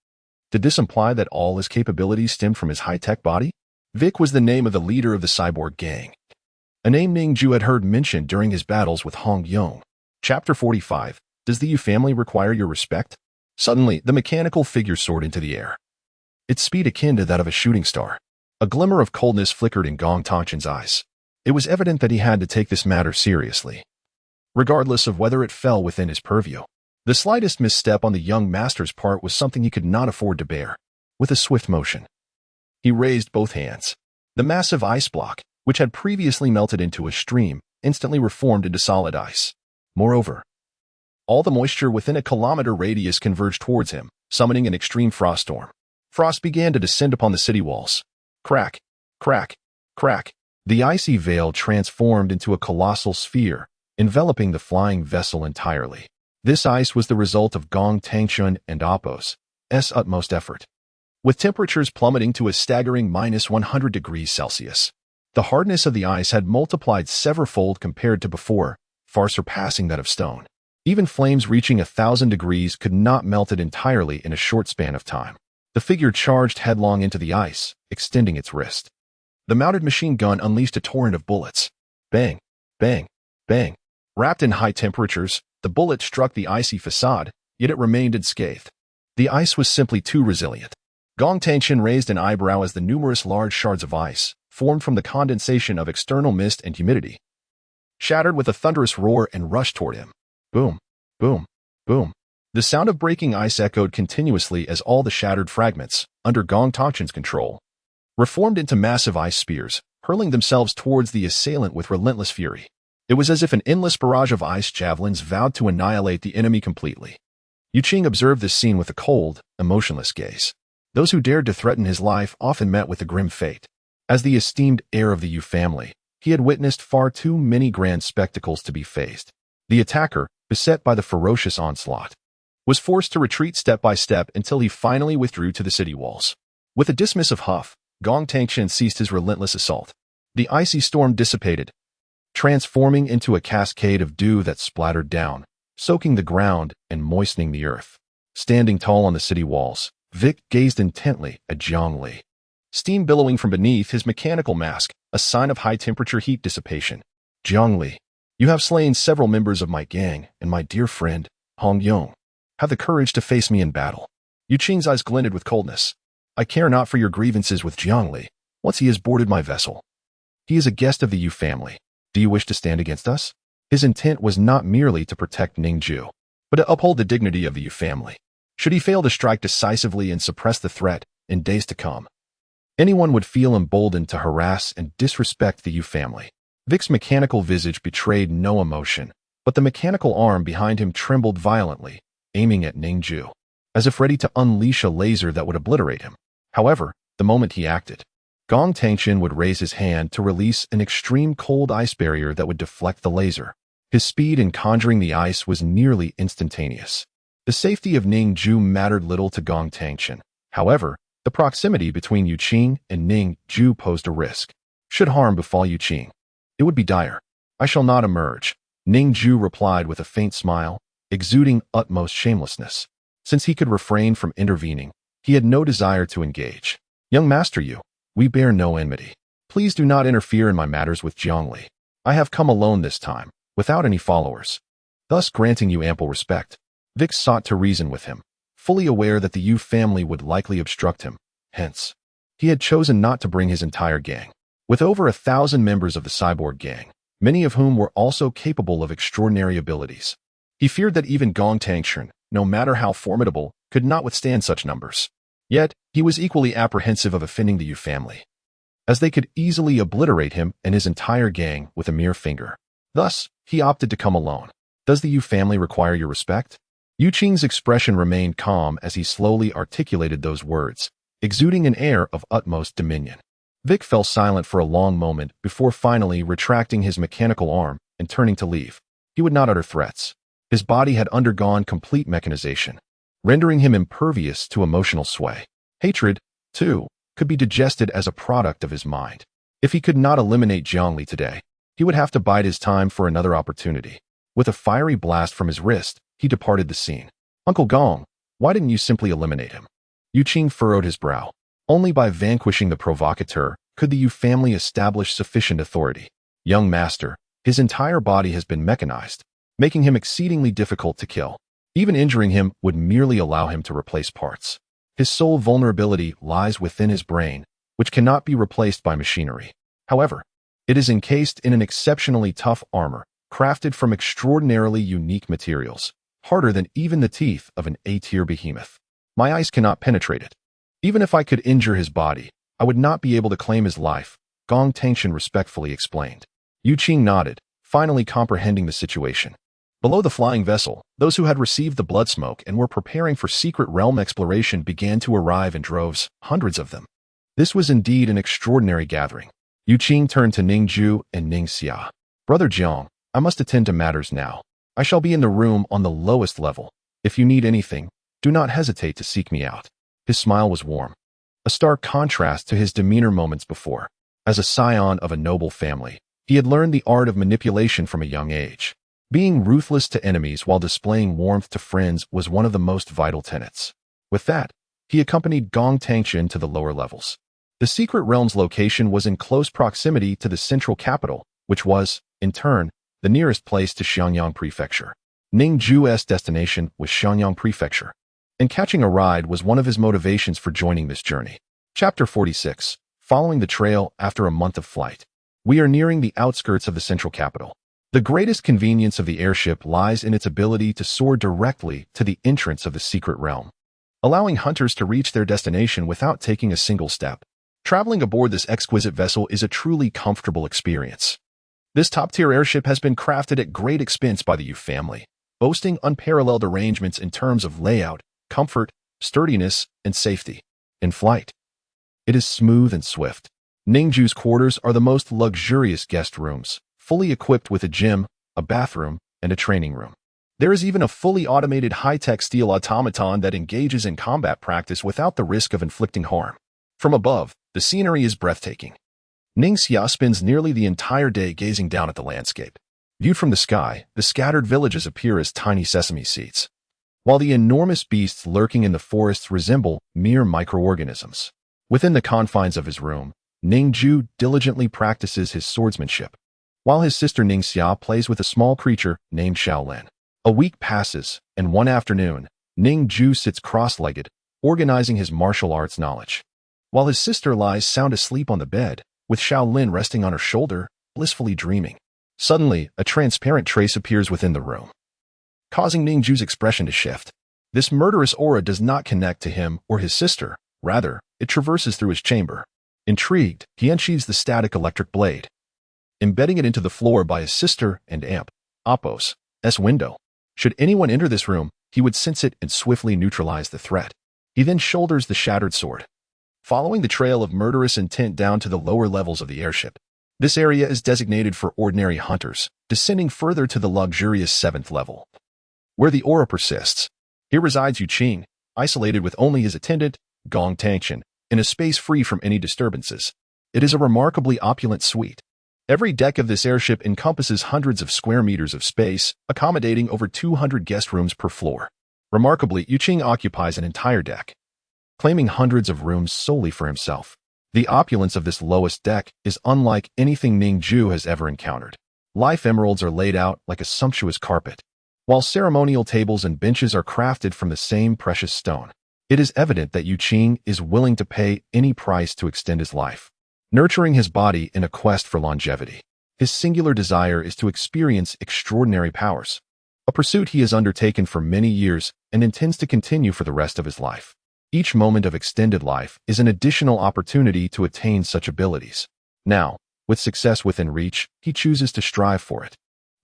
Did this imply that all his capabilities stemmed from his high-tech body? Vic was the name of the leader of the cyborg gang, a name Ning Jue had heard mentioned during his battles with Hong Yong. Chapter 45. Does the Yu family require your respect? Suddenly, the mechanical figure soared into the air, its speed akin to that of a shooting star. A glimmer of coldness flickered in Gong Tangchen's eyes. It was evident that he had to take this matter seriously, regardless of whether it fell within his purview. The slightest misstep on the young master's part was something he could not afford to bear. With a swift motion, he raised both hands. The massive ice block, which had previously melted into a stream, instantly reformed into solid ice. Moreover, all the moisture within a kilometer radius converged towards him, summoning an extreme frost storm. Frost began to descend upon the city walls. Crack, crack, crack. The icy veil transformed into a colossal sphere, enveloping the flying vessel entirely. This ice was the result of Gong Tangchen and Appo's utmost effort, with temperatures plummeting to a staggering minus 100 degrees Celsius. The hardness of the ice had multiplied severalfold compared to before, far surpassing that of stone. Even flames reaching 1,000 degrees could not melt it entirely in a short span of time. The figure charged headlong into the ice, extending its wrist. The mounted machine gun unleashed a torrent of bullets. Bang, bang, bang. Wrapped in high temperatures, the bullet struck the icy facade, yet it remained unscathed. The ice was simply too resilient. Gong Tangchen raised an eyebrow as the numerous large shards of ice, formed from the condensation of external mist and humidity, shattered with a thunderous roar and rushed toward him. Boom, boom, boom. The sound of breaking ice echoed continuously as all the shattered fragments, under Gong Tangchen's control, reformed into massive ice spears, hurling themselves towards the assailant with relentless fury. It was as if an endless barrage of ice javelins vowed to annihilate the enemy completely. Yu Qing observed this scene with a cold, emotionless gaze. Those who dared to threaten his life often met with a grim fate. As the esteemed heir of the Yu family, he had witnessed far too many grand spectacles to be faced. The attacker, beset by the ferocious onslaught, was forced to retreat step by step until he finally withdrew to the city walls. With a dismissive huff, Gong Tangshan ceased his relentless assault. The icy storm dissipated, transforming into a cascade of dew that splattered down, soaking the ground and moistening the earth. Standing tall on the city walls, Vic gazed intently at Zhang Li. Steam billowing from beneath his mechanical mask, a sign of high-temperature heat dissipation. Zhang Li, you have slain several members of my gang, and my dear friend, Hong Yong, have the courage to face me in battle. Yu Qing's eyes glinted with coldness. I care not for your grievances with Zhang Li, once he has boarded my vessel. He is a guest of the Yu family. Do you wish to stand against us? His intent was not merely to protect Ning Jue, but to uphold the dignity of the Yu family. Should he fail to strike decisively and suppress the threat in days to come, anyone would feel emboldened to harass and disrespect the Yu family. Vic's mechanical visage betrayed no emotion, but the mechanical arm behind him trembled violently, aiming at Ning Jue, as if ready to unleash a laser that would obliterate him. However, the moment he acted, Gong Tangshan would raise his hand to release an extreme cold ice barrier that would deflect the laser. His speed in conjuring the ice was nearly instantaneous. The safety of Ning Jue mattered little to Gong Tangshan. However, the proximity between Yu Qing and Ning Jue posed a risk. Should harm befall Yu Qing, it would be dire. I shall not emerge, Ning Jue replied with a faint smile, exuding utmost shamelessness. Since he could refrain from intervening, he had no desire to engage. Young Master Yu, we bear no enmity. Please do not interfere in my matters with Zhang Li. I have come alone this time, without any followers, thus granting you ample respect. Vic sought to reason with him, fully aware that the Yu family would likely obstruct him. Hence, he had chosen not to bring his entire gang. With over 1,000 members of the cyborg gang, many of whom were also capable of extraordinary abilities, he feared that even Gong Tangshan, no matter how formidable, could not withstand such numbers. Yet, he was equally apprehensive of offending the Yu family, as they could easily obliterate him and his entire gang with a mere finger. Thus, he opted to come alone. Does the Yu family require your respect? Yu Qing's expression remained calm as he slowly articulated those words, exuding an air of utmost dominion. Vic fell silent for a long moment before finally retracting his mechanical arm and turning to leave. He would not utter threats. His body had undergone complete mechanization, rendering him impervious to emotional sway. Hatred, too, could be digested as a product of his mind. If he could not eliminate Zhang Li today, he would have to bide his time for another opportunity. With a fiery blast from his wrist, he departed the scene. Uncle Gong, why didn't you simply eliminate him? Yu Qing furrowed his brow. Only by vanquishing the provocateur could the Yu family establish sufficient authority. Young master, his entire body has been mechanized, making him exceedingly difficult to kill. Even injuring him would merely allow him to replace parts. His sole vulnerability lies within his brain, which cannot be replaced by machinery. However, it is encased in an exceptionally tough armor, crafted from extraordinarily unique materials, harder than even the teeth of an A-tier behemoth. My ice cannot penetrate it. Even if I could injure his body, I would not be able to claim his life, Gong Tangshan respectfully explained. Yu Qing nodded, finally comprehending the situation. Below the flying vessel, those who had received the blood smoke and were preparing for secret realm exploration began to arrive in droves, hundreds of them. This was indeed an extraordinary gathering. Yu Qing turned to Ning Jue and Ning Xia. Brother Jiang, I must attend to matters now. I shall be in the room on the lowest level. If you need anything, do not hesitate to seek me out. His smile was warm, a stark contrast to his demeanor moments before. As a scion of a noble family, he had learned the art of manipulation from a young age. Being ruthless to enemies while displaying warmth to friends was one of the most vital tenets. With that, he accompanied Gong Tangshan to the lower levels. The secret realm's location was in close proximity to the central capital, which was, in turn, the nearest place to Xiangyang Prefecture. Ning Jue's destination was Xiangyang Prefecture, and catching a ride was one of his motivations for joining this journey. Chapter 46. Following the trail after a month of flight. We are nearing the outskirts of the central capital. The greatest convenience of the airship lies in its ability to soar directly to the entrance of the secret realm, allowing hunters to reach their destination without taking a single step. Traveling aboard this exquisite vessel is a truly comfortable experience. This top-tier airship has been crafted at great expense by the Yu family, boasting unparalleled arrangements in terms of layout, comfort, sturdiness, and safety. in flight. It is smooth and swift. Ning Jue's quarters are the most luxurious guest rooms, fully equipped with a gym, a bathroom, and a training room. There is even a fully automated high-tech steel automaton that engages in combat practice without the risk of inflicting harm. From above, the scenery is breathtaking. Ning Jue spends nearly the entire day gazing down at the landscape. Viewed from the sky, the scattered villages appear as tiny sesame seeds, while the enormous beasts lurking in the forests resemble mere microorganisms. Within the confines of his room, Ning Jue diligently practices his swordsmanship, while his sister Ning Jue plays with a small creature named Shaolin. A week passes, and one afternoon, Ning Jue sits cross-legged, organizing his martial arts knowledge, while his sister lies sound asleep on the bed, with Shaolin resting on her shoulder, blissfully dreaming. Suddenly, a transparent trace appears within the room, causing Ning Jue's expression to shift. This murderous aura does not connect to him or his sister, rather, it traverses through his chamber. Intrigued, he unsheathes the static electric blade, embedding it into the floor by his sister and Appo's window. Should anyone enter this room, he would sense it and swiftly neutralize the threat. He then shoulders the shattered sword, following the trail of murderous intent down to the lower levels of the airship. This area is designated for ordinary hunters, descending further to the luxurious 7th level, where the aura persists. Here resides Yu Qing, isolated with only his attendant, Gong Tangchen, in a space free from any disturbances. It is a remarkably opulent suite. Every deck of this airship encompasses hundreds of square meters of space, accommodating over 200 guest rooms per floor. Remarkably, Yu Qing occupies an entire deck, claiming hundreds of rooms solely for himself. The opulence of this lowest deck is unlike anything Ning Jue has ever encountered. Life emeralds are laid out like a sumptuous carpet, while ceremonial tables and benches are crafted from the same precious stone. It is evident that Yu Qing is willing to pay any price to extend his life, nurturing his body in a quest for longevity. His singular desire is to experience extraordinary powers, a pursuit he has undertaken for many years and intends to continue for the rest of his life. Each moment of extended life is an additional opportunity to attain such abilities. Now, with success within reach, he chooses to strive for it.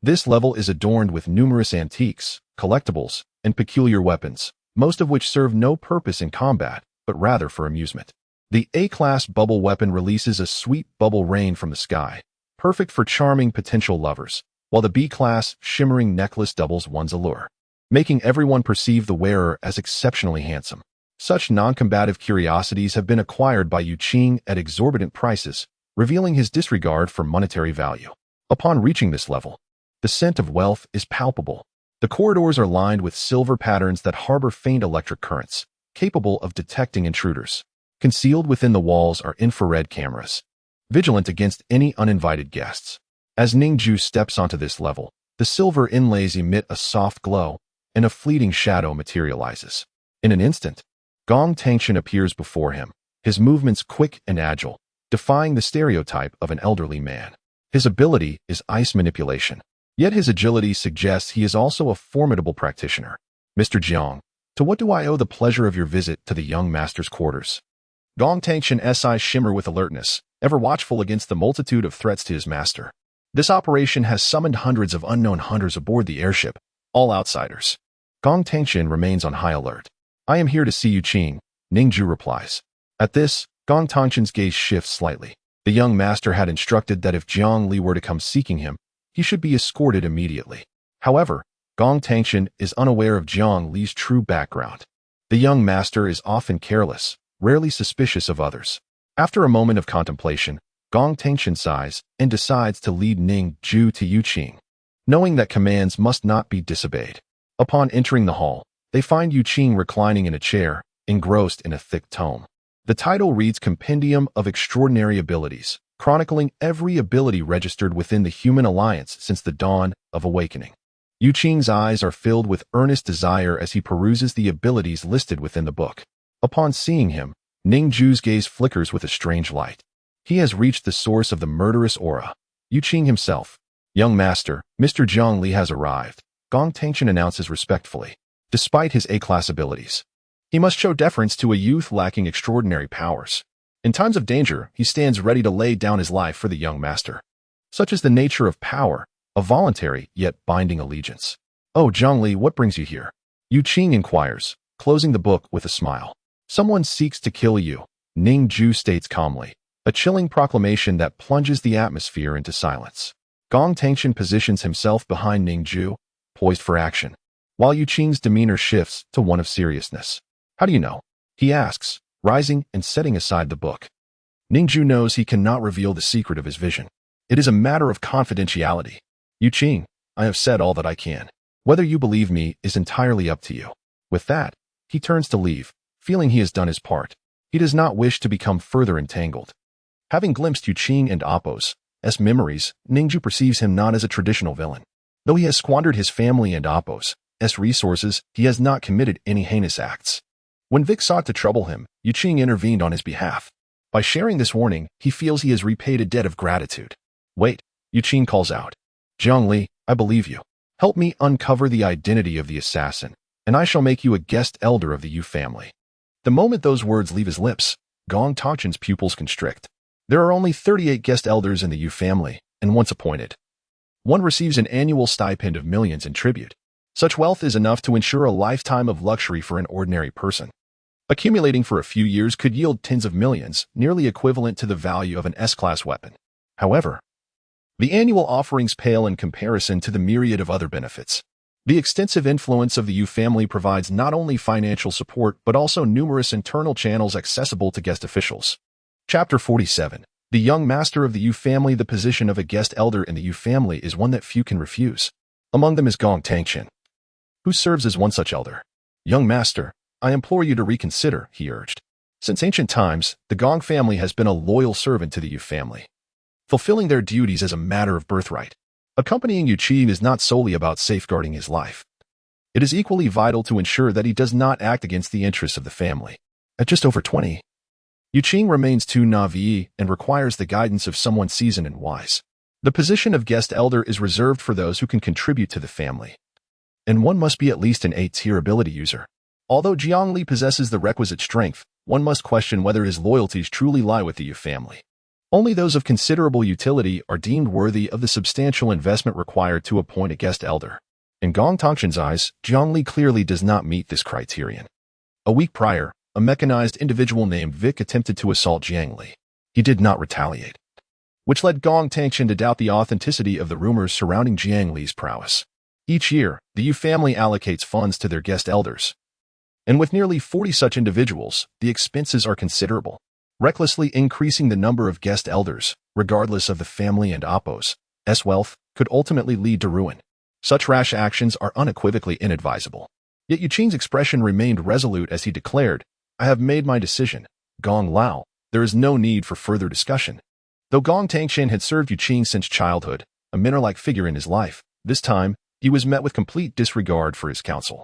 This level is adorned with numerous antiques, collectibles, and peculiar weapons, most of which serve no purpose in combat, but rather for amusement. The A-class bubble weapon releases a sweet bubble rain from the sky, perfect for charming potential lovers, while the B-class shimmering necklace doubles one's allure, making everyone perceive the wearer as exceptionally handsome. Such non-combative curiosities have been acquired by Yu Qing at exorbitant prices, revealing his disregard for monetary value. Upon reaching this level, the scent of wealth is palpable. The corridors are lined with silver patterns that harbor faint electric currents, capable of detecting intruders. Concealed within the walls are infrared cameras, vigilant against any uninvited guests. As Ning Jue steps onto this level, the silver inlays emit a soft glow, and a fleeting shadow materializes. In an instant, Gong Tangchen appears before him, his movements quick and agile, defying the stereotype of an elderly man. His ability is ice manipulation, yet his agility suggests he is also a formidable practitioner. Mr. Jiang, to what do I owe the pleasure of your visit to the young master's quarters? Gong Tangchen's eyes shimmer with alertness, ever watchful against the multitude of threats to his master. This operation has summoned hundreds of unknown hunters aboard the airship, all outsiders. Gong Tangchen remains on high alert. I am here to see Yu Qing, Ning Jue replies. At this, Gong Tangchen's gaze shifts slightly. The young master had instructed that if Jiang Li were to come seeking him, he should be escorted immediately. However, Gong Tangchen is unaware of Jiang Li's true background. The young master is often careless, rarely suspicious of others. After a moment of contemplation, Gong Tangchen sighs and decides to lead Ning Jue to Yu Qing, knowing that commands must not be disobeyed. Upon entering the hall, they find Yu Qing reclining in a chair, engrossed in a thick tome. The title reads Compendium of Extraordinary Abilities, chronicling every ability registered within the human alliance since the dawn of awakening. Yu Qing's eyes are filled with earnest desire as he peruses the abilities listed within the book. Upon seeing him, Ning Jue's gaze flickers with a strange light. He has reached the source of the murderous aura. Yu Qing himself. Young master, Mr. Jiang Li has arrived, Gong Tangchen announces respectfully. Despite his A-class abilities, he must show deference to a youth lacking extraordinary powers. In times of danger, he stands ready to lay down his life for the young master. Such is the nature of power, a voluntary yet binding allegiance. Oh, Jiang Li, what brings you here? Yu Qing inquires, closing the book with a smile. Someone seeks to kill you, Ning Jue states calmly, a chilling proclamation that plunges the atmosphere into silence. Gong Tangshan positions himself behind Ning Jue, poised for action, while Yu Qing's demeanor shifts to one of seriousness. How do you know? He asks, rising and setting aside the book. Ning Jue knows he cannot reveal the secret of his vision. It is a matter of confidentiality. Yu Qing, I have said all that I can. Whether you believe me is entirely up to you. With that, he turns to leave, feeling he has done his part. He does not wish to become further entangled. Having glimpsed Yu Qing and Appo's memories, Ning Jue perceives him not as a traditional villain. Though he has squandered his family and Appo's resources, he has not committed any heinous acts. When Vic sought to trouble him, Yu Qing intervened on his behalf. By sharing this warning, he feels he has repaid a debt of gratitude. Wait, Yu Qing calls out. Jiangli, I believe you. Help me uncover the identity of the assassin, and I shall make you a guest elder of the Yu family. The moment those words leave his lips, Gong Tangshan's pupils constrict. There are only 38 guest elders in the Yu family, and once appointed, one receives an annual stipend of millions in tribute. Such wealth is enough to ensure a lifetime of luxury for an ordinary person. Accumulating for a few years could yield tens of millions, nearly equivalent to the value of an S-class weapon. However, the annual offerings pale in comparison to the myriad of other benefits. The extensive influence of the Yu family provides not only financial support but also numerous internal channels accessible to guest officials. Chapter 47. The young master of the Yu family. The position of a guest elder in the Yu family is one that few can refuse. Among them is Gong Tangshan, who serves as one such elder. Young master, I implore you to reconsider, he urged. Since ancient times, the Gong family has been a loyal servant to the Yu family, fulfilling their duties as a matter of birthright. Accompanying Yu Qing is not solely about safeguarding his life. It is equally vital to ensure that he does not act against the interests of the family. At just over 20, Yu Qing remains too naive and requires the guidance of someone seasoned and wise. The position of guest elder is reserved for those who can contribute to the family, and one must be at least an 8-tier ability user. Although Jiangli possesses the requisite strength, one must question whether his loyalties truly lie with the Yu family. Only those of considerable utility are deemed worthy of the substantial investment required to appoint a guest elder. In Gong Tangshan's eyes, Jiangli clearly does not meet this criterion. A week prior, a mechanized individual named Vic attempted to assault Jiangli. He did not retaliate, which led Gong Tangshan to doubt the authenticity of the rumors surrounding Jiangli's prowess. Each year, the Yu family allocates funds to their guest elders, and with nearly 40 such individuals, the expenses are considerable. Recklessly increasing the number of guest elders, regardless of the family and Appo's wealth, could ultimately lead to ruin. Such rash actions are unequivocally inadvisable. Yet Yu Qing's expression remained resolute as he declared, I have made my decision. Gong Lao, there is no need for further discussion. Though Gong Tangshan had served Yu Qing since childhood, a mentor-like figure in his life, this time, he was met with complete disregard for his counsel.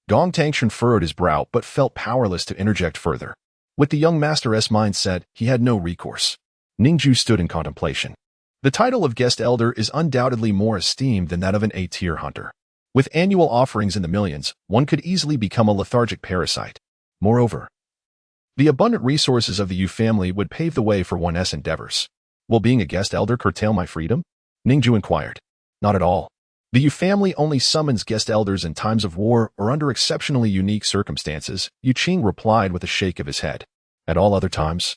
Gong Tangshan furrowed his brow but felt powerless to interject further. With the young master's mindset, he had no recourse. Ning Jue stood in contemplation. The title of guest elder is undoubtedly more esteemed than that of an 8-tier hunter. With annual offerings in the millions, one could easily become a lethargic parasite. Moreover, the abundant resources of the Yu family would pave the way for one's endeavors. Will being a guest elder curtail my freedom? Ning Jue inquired. Not at all. The Yu family only summons guest elders in times of war or under exceptionally unique circumstances, Yu Qing replied with a shake of his head. At all other times,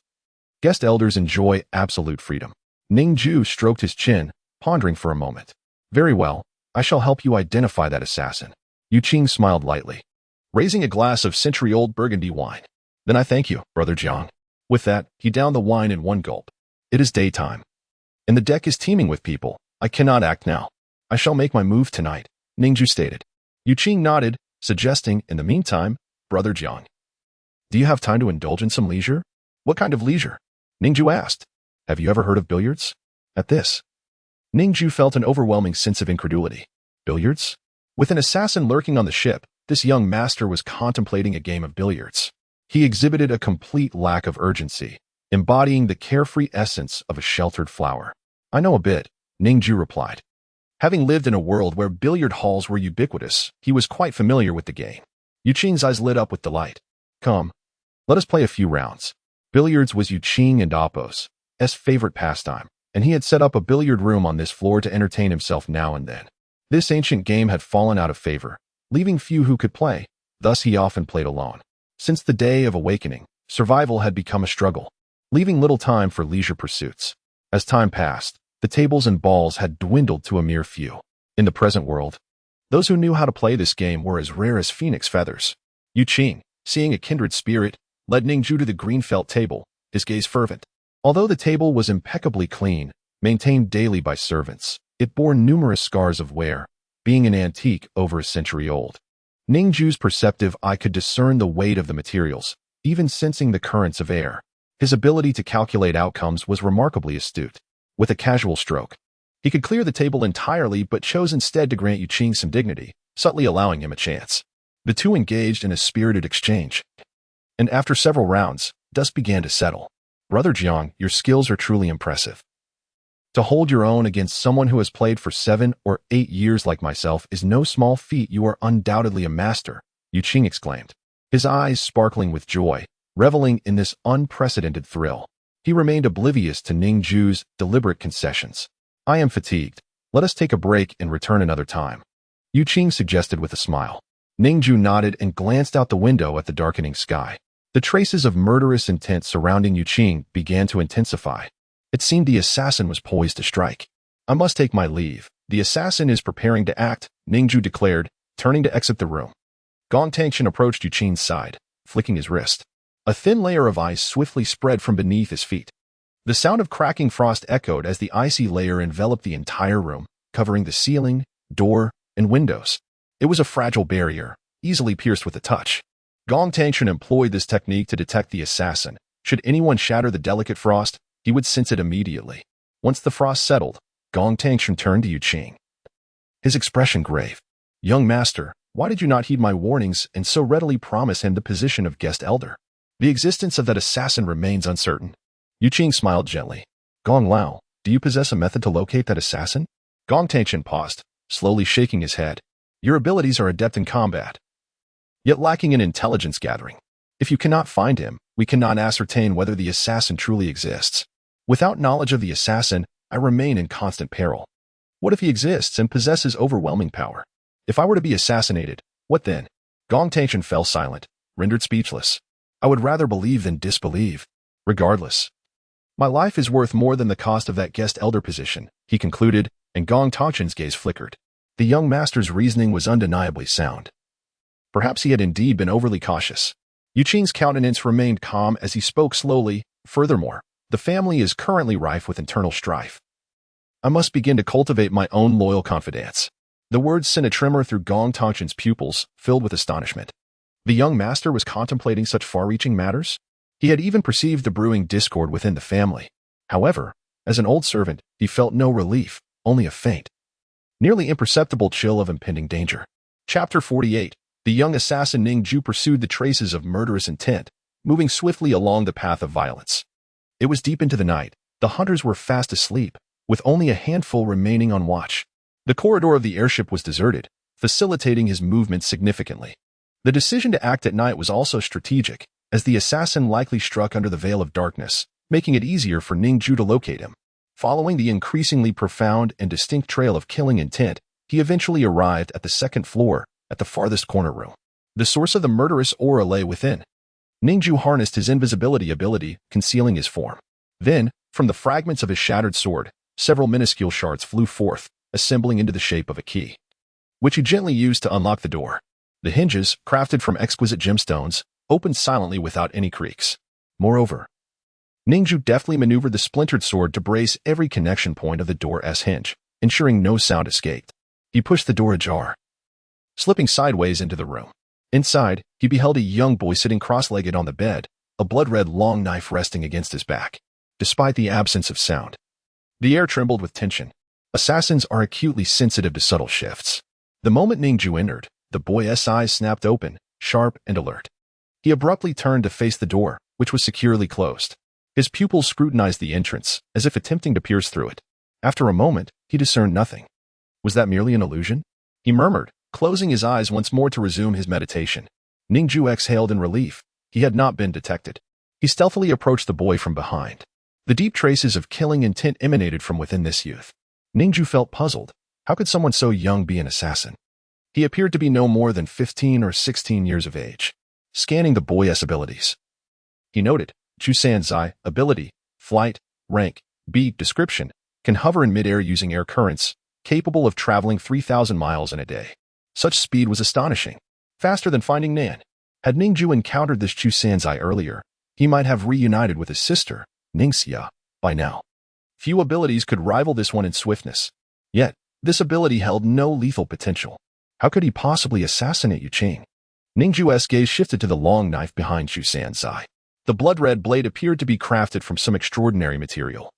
guest elders enjoy absolute freedom. Ning Jue stroked his chin, pondering for a moment. Very well, I shall help you identify that assassin. Yu Qing smiled lightly, raising a glass of century-old Burgundy wine. Then I thank you, Brother Jiang. With that, he downed the wine in one gulp. It is daytime, and the deck is teeming with people. I cannot act now. I shall make my move tonight, Ning Jue stated. Yu Qing nodded, suggesting, in the meantime, Brother Jiang, do you have time to indulge in some leisure? What kind of leisure? Ning Jue asked. Have you ever heard of billiards? At this, Ning Jue felt an overwhelming sense of incredulity. Billiards? With an assassin lurking on the ship, this young master was contemplating a game of billiards. He exhibited a complete lack of urgency, embodying the carefree essence of a sheltered flower. I know a bit, Ning Jue replied. Having lived in a world where billiard halls were ubiquitous, he was quite familiar with the game. Yu Qing's eyes lit up with delight. Come, let us play a few rounds. Billiards was Yu Qing and Appo's favorite pastime, and he had set up a billiard room on this floor to entertain himself now and then. This ancient game had fallen out of favor, leaving few who could play, thus he often played alone. Since the day of awakening, survival had become a struggle, leaving little time for leisure pursuits. As time passed, the tables and balls had dwindled to a mere few. In the present world, those who knew how to play this game were as rare as phoenix feathers. Yu Qing, seeing a kindred spirit, led Ning Jue to the green felt table, his gaze fervent. Although the table was impeccably clean, maintained daily by servants, it bore numerous scars of wear, being an antique over a century old. Ning Jue's perceptive eye could discern the weight of the materials, even sensing the currents of air. His ability to calculate outcomes was remarkably astute. With a casual stroke, he could clear the table entirely but chose instead to grant Yu Qing some dignity, subtly allowing him a chance. The two engaged in a spirited exchange, and after several rounds, dust began to settle. Brother Jiang, your skills are truly impressive. To hold your own against someone who has played for 7 or 8 years like myself is no small feat. You are undoubtedly a master, Yu Qing exclaimed, his eyes sparkling with joy, reveling in this unprecedented thrill. He remained oblivious to Ning Jue's deliberate concessions. I am fatigued. Let us take a break and return another time, Yu Qing suggested with a smile. Ning Jue nodded and glanced out the window at the darkening sky. The traces of murderous intent surrounding Yu Qing began to intensify. It seemed the assassin was poised to strike. I must take my leave. The assassin is preparing to act, Ning Jue declared, turning to exit the room. Gong Tangshan approached Yu Qing's side, flicking his wrist. A thin layer of ice swiftly spread from beneath his feet. The sound of cracking frost echoed as the icy layer enveloped the entire room, covering the ceiling, door, and windows. It was a fragile barrier, easily pierced with a touch. Gong Tangshan employed this technique to detect the assassin. Should anyone shatter the delicate frost, he would sense it immediately. Once the frost settled, Gong Tangshan turned to Yu Qing, his expression grave. Young master, why did you not heed my warnings and so readily promise him the position of guest elder? The existence of that assassin remains uncertain. Yu Qing smiled gently. Gong Lao, do you possess a method to locate that assassin? Gong Tangshan paused, slowly shaking his head. Your abilities are adept in combat, yet lacking in intelligence gathering. If you cannot find him, we cannot ascertain whether the assassin truly exists. Without knowledge of the assassin, I remain in constant peril. What if he exists and possesses overwhelming power? If I were to be assassinated, what then? Gong Tangshan fell silent, rendered speechless. I would rather believe than disbelieve. Regardless, my life is worth more than the cost of that guest elder position, he concluded, and Gong Tangshan's gaze flickered. The young master's reasoning was undeniably sound. Perhaps he had indeed been overly cautious. Yu Qing's countenance remained calm as he spoke slowly. Furthermore, the family is currently rife with internal strife. I must begin to cultivate my own loyal confidence. The words sent a tremor through Gong Tangshan's pupils, filled with astonishment. The young master was contemplating such far-reaching matters? He had even perceived the brewing discord within the family. However, as an old servant, he felt no relief, only a faint, nearly imperceptible chill of impending danger. Chapter 48. The young assassin Ning Jue pursued the traces of murderous intent, moving swiftly along the path of violence. It was deep into the night. The hunters were fast asleep, with only a handful remaining on watch. The corridor of the airship was deserted, facilitating his movement significantly. The decision to act at night was also strategic, as the assassin likely struck under the veil of darkness, making it easier for Ning Jue to locate him. Following the increasingly profound and distinct trail of killing intent, he eventually arrived at the second floor, at the farthest corner room. The source of the murderous aura lay within. Ning Jue harnessed his invisibility ability, concealing his form. Then, from the fragments of his shattered sword, several minuscule shards flew forth, assembling into the shape of a key, which he gently used to unlock the door. The hinges, crafted from exquisite gemstones, opened silently without any creaks. Moreover, Ning Jue deftly maneuvered the splintered sword to brace every connection point of the door's hinge, ensuring no sound escaped. He pushed the door ajar, slipping sideways into the room. Inside, he beheld a young boy sitting cross-legged on the bed, a blood-red long knife resting against his back. Despite the absence of sound, the air trembled with tension. Assassins are acutely sensitive to subtle shifts. The moment Ning Jue entered, the boy's eyes snapped open, sharp and alert. He abruptly turned to face the door, which was securely closed. His pupils scrutinized the entrance, as if attempting to pierce through it. After a moment, he discerned nothing. Was that merely an illusion? He murmured, closing his eyes once more to resume his meditation. Ning Jue exhaled in relief. He had not been detected. He stealthily approached the boy from behind. The deep traces of killing intent emanated from within this youth. Ning Jue felt puzzled. How could someone so young be an assassin? He appeared to be no more than 15 or 16 years of age. scanning the boy's abilities. He noted, Chu Sanzai, ability, flight, rank, B, description, can hover in midair using air currents, capable of traveling 3,000 miles in a day. Such speed was astonishing, faster than finding Nan. Had Ning Jue encountered this Chu Sanzai earlier, he might have reunited with his sister, Ning Xia, by now. Few abilities could rival this one in swiftness. Yet, this ability held no lethal potential. How could he possibly assassinate Yu Qing? Ning Jue's gaze shifted to the long knife behind Chu Sanzai. The blood-red blade appeared to be crafted from some extraordinary material.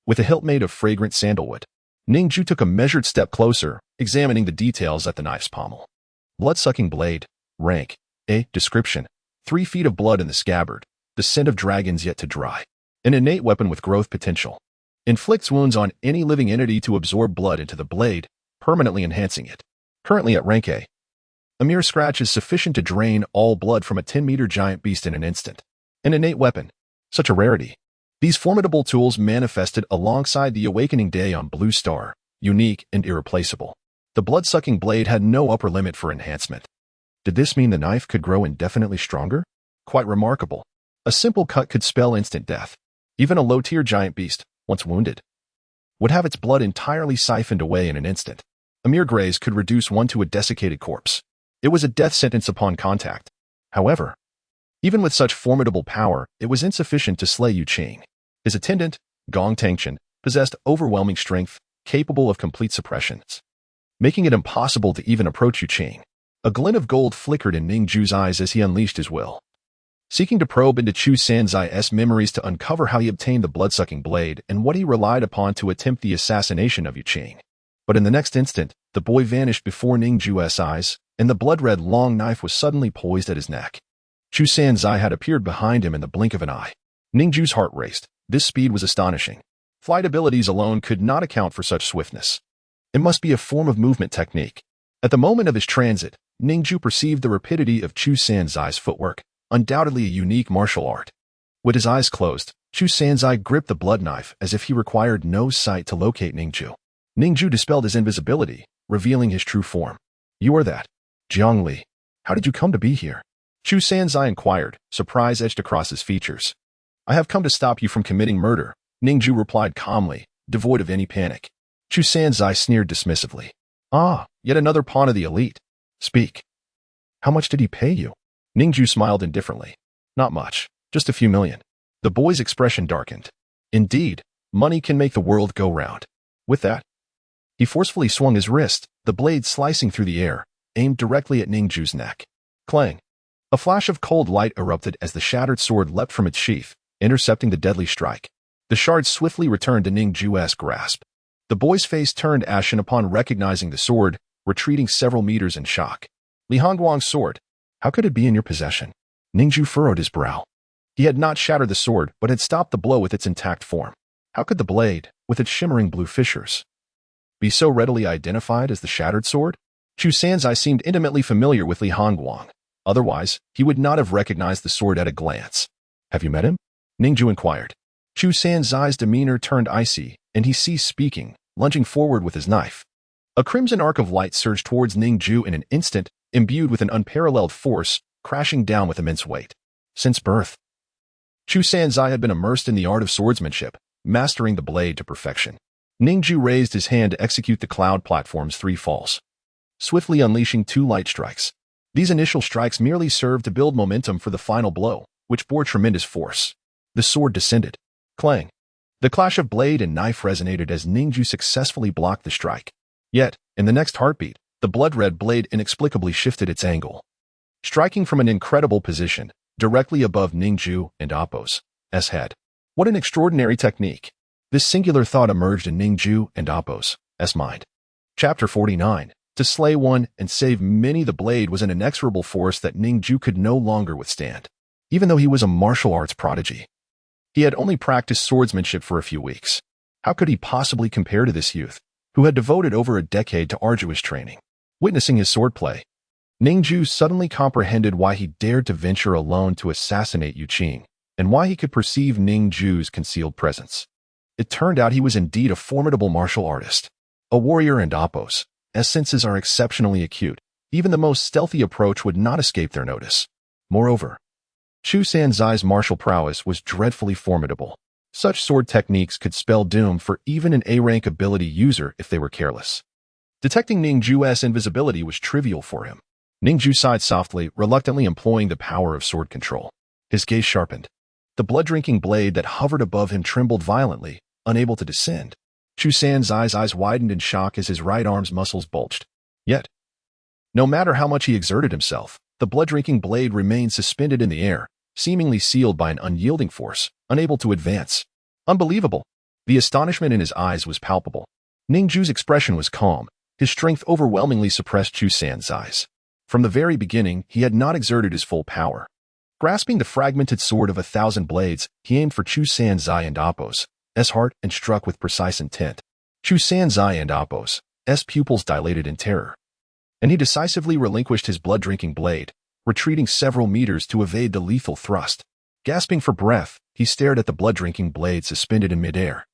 With a hilt made of fragrant sandalwood, Ning Jue took a measured step closer, examining the details at the knife's pommel. Blood-sucking blade, rank, A, description, 3 feet of blood in the scabbard, the scent of dragons yet to dry. An innate weapon with growth potential. Inflicts wounds on any living entity to absorb blood into the blade, permanently enhancing it. Currently at rank A. A mere scratch is sufficient to drain all blood from a 10-meter giant beast in an instant. An innate weapon. Such a rarity. These formidable tools manifested alongside the awakening day on Blue Star, unique and irreplaceable. The blood-sucking blade had no upper limit for enhancement. Did this mean the knife could grow indefinitely stronger? Quite remarkable. A simple cut could spell instant death. Even a low-tier giant beast, once wounded, would have its blood entirely siphoned away in an instant. A mere graze could reduce one to a desiccated corpse. It was a death sentence upon contact. However, even with such formidable power, it was insufficient to slay Yu Qing. His attendant, Gong Tangchen, possessed overwhelming strength, capable of complete suppressions, making it impossible to even approach Yu Qing. A glint of gold flickered in Ning Jue's eyes as he unleashed his will, seeking to probe into Chu Sanzai's memories to uncover how he obtained the blood-sucking blade and what he relied upon to attempt the assassination of Yu Qing. But in the next instant, the boy vanished before Ning Jue's eyes, and the blood-red long knife was suddenly poised at his neck. Chu Sanzai had appeared behind him in the blink of an eye. Ning Jue's heart raced. This speed was astonishing. Flight abilities alone could not account for such swiftness. It must be a form of movement technique. At the moment of his transit, Ning Jue perceived the rapidity of Chu Sanzai's footwork, undoubtedly a unique martial art. With his eyes closed, Chu Sanzai gripped the blood knife as if he required no sight to locate Ning Jue. Ning Jue dispelled his invisibility, revealing his true form. You are that. Jiang Li. How did you come to be here? Chu Sanzai inquired, surprise etched across his features. I have come to stop you from committing murder, Ning Jue replied calmly, devoid of any panic. Chu Sanzai sneered dismissively. Ah, yet another pawn of the elite. Speak. How much did he pay you? Ning Jue smiled indifferently. Not much, just a few million. The boy's expression darkened. Indeed, money can make the world go round. With that, he forcefully swung his wrist, the blade slicing through the air, aimed directly at Ning Jue's neck. Clang. A flash of cold light erupted as the shattered sword leapt from its sheath, intercepting the deadly strike. The shard swiftly returned to Ning Jue's grasp. The boy's face turned ashen upon recognizing the sword, retreating several meters in shock. Li Hongguang's sword. How could it be in your possession? Ning Jue furrowed his brow. He had not shattered the sword, but had stopped the blow with its intact form. How could the blade, with its shimmering blue fissures, be so readily identified as the shattered sword? Chu Sanzai seemed intimately familiar with Li Hongguang. Otherwise, he would not have recognized the sword at a glance. Have you met him? Ning Jue inquired. Chu Sanzai's demeanor turned icy, and he ceased speaking, lunging forward with his knife. A crimson arc of light surged towards Ning Jue in an instant, imbued with an unparalleled force, crashing down with immense weight. Since birth, Chu Sanzai had been immersed in the art of swordsmanship, mastering the blade to perfection. Ning Jue raised his hand to execute the cloud platform's 3 falls, swiftly unleashing 2 light strikes. These initial strikes merely served to build momentum for the final blow, which bore tremendous force. The sword descended. Clang. The clash of blade and knife resonated as Ning Jue successfully blocked the strike. Yet, in the next heartbeat, the blood-red blade inexplicably shifted its angle, striking from an incredible position, directly above Ning Jue and Appo's head. What an extraordinary technique! This singular thought emerged in Ning Jue and Appo's mind. Chapter 49. To slay one and save many, the blade was an inexorable force that Ning Jue could no longer withstand. Even though he was a martial arts prodigy, he had only practiced swordsmanship for a few weeks. How could he possibly compare to this youth, who had devoted over a decade to arduous training? Witnessing his swordplay, Ning Jue suddenly comprehended why he dared to venture alone to assassinate Yu Qing, and why he could perceive Ning Jue's concealed presence. It turned out he was indeed a formidable martial artist, a warrior, and Appo's senses are exceptionally acute. Even the most stealthy approach would not escape their notice. Moreover, Chu Sanzai's martial prowess was dreadfully formidable. Such sword techniques could spell doom for even an A-rank ability user if they were careless. Detecting Ning Jue's invisibility was trivial for him. Ning Jue sighed softly, reluctantly employing the power of sword control. His gaze sharpened. The blood-drinking blade that hovered above him trembled violently, unable to descend. Chu Sanzai's eyes widened in shock as his right arm's muscles bulged. Yet, no matter how much he exerted himself, the blood-drinking blade remained suspended in the air, seemingly sealed by an unyielding force, unable to advance. Unbelievable! The astonishment in his eyes was palpable. Ning Jue's expression was calm. His strength overwhelmingly suppressed Chu Sanzai's. From the very beginning, he had not exerted his full power. Grasping the fragmented sword of 1,000 blades, he aimed for Chu Sanzai and Appo's heart and struck with precise intent. Chu Sanzai and Appo's pupils dilated in terror, and he decisively relinquished his blood-drinking blade, retreating several meters to evade the lethal thrust. Gasping for breath, he stared at the blood-drinking blade suspended in midair,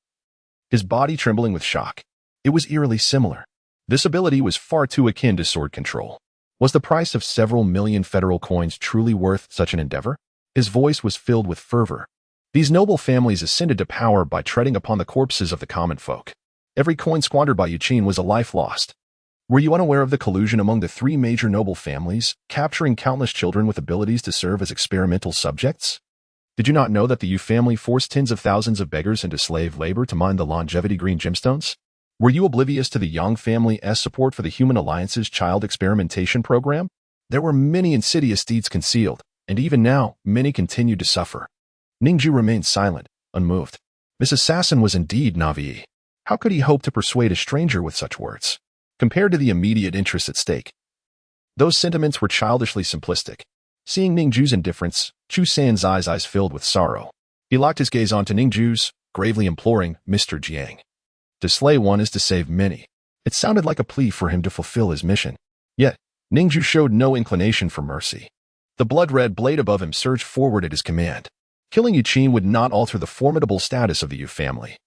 his body trembling with shock. It was eerily similar. This ability was far too akin to sword control. Was the price of several million federal coins truly worth such an endeavor? His voice was filled with fervor. These noble families ascended to power by treading upon the corpses of the common folk. Every coin squandered by Yuqin was a life lost. Were you unaware of the collusion among the 3 major noble families, capturing countless children with abilities to serve as experimental subjects? Did you not know that the Yu family forced tens of thousands of beggars into slave labor to mine the longevity green gemstones? Were you oblivious to the Yang family's support for the Human Alliance's child experimentation program? There were many insidious deeds concealed, and even now, many continued to suffer. Ning Jue remained silent, unmoved. This assassin was indeed Navi. How could he hope to persuade a stranger with such words? Compared to the immediate interests at stake, those sentiments were childishly simplistic. Seeing Ning Jue's indifference, Chu Sanzai's eyes filled with sorrow. He locked his gaze onto Ning Jue's, gravely imploring, Mr. Jiang. To slay one is to save many. It sounded like a plea for him to fulfill his mission. Yet, Ning Jue showed no inclination for mercy. The blood-red blade above him surged forward at his command. Killing Yuqin would not alter the formidable status of the Yu family,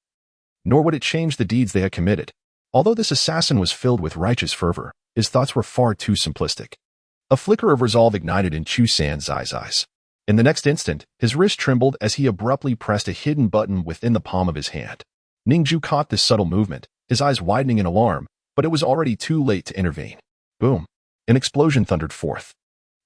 nor would it change the deeds they had committed. Although this assassin was filled with righteous fervor, his thoughts were far too simplistic. A flicker of resolve ignited in Chu Sanzai's eyes. In the next instant, his wrist trembled as he abruptly pressed a hidden button within the palm of his hand. Ning Jue caught this subtle movement, his eyes widening in alarm, but it was already too late to intervene. Boom! An explosion thundered forth.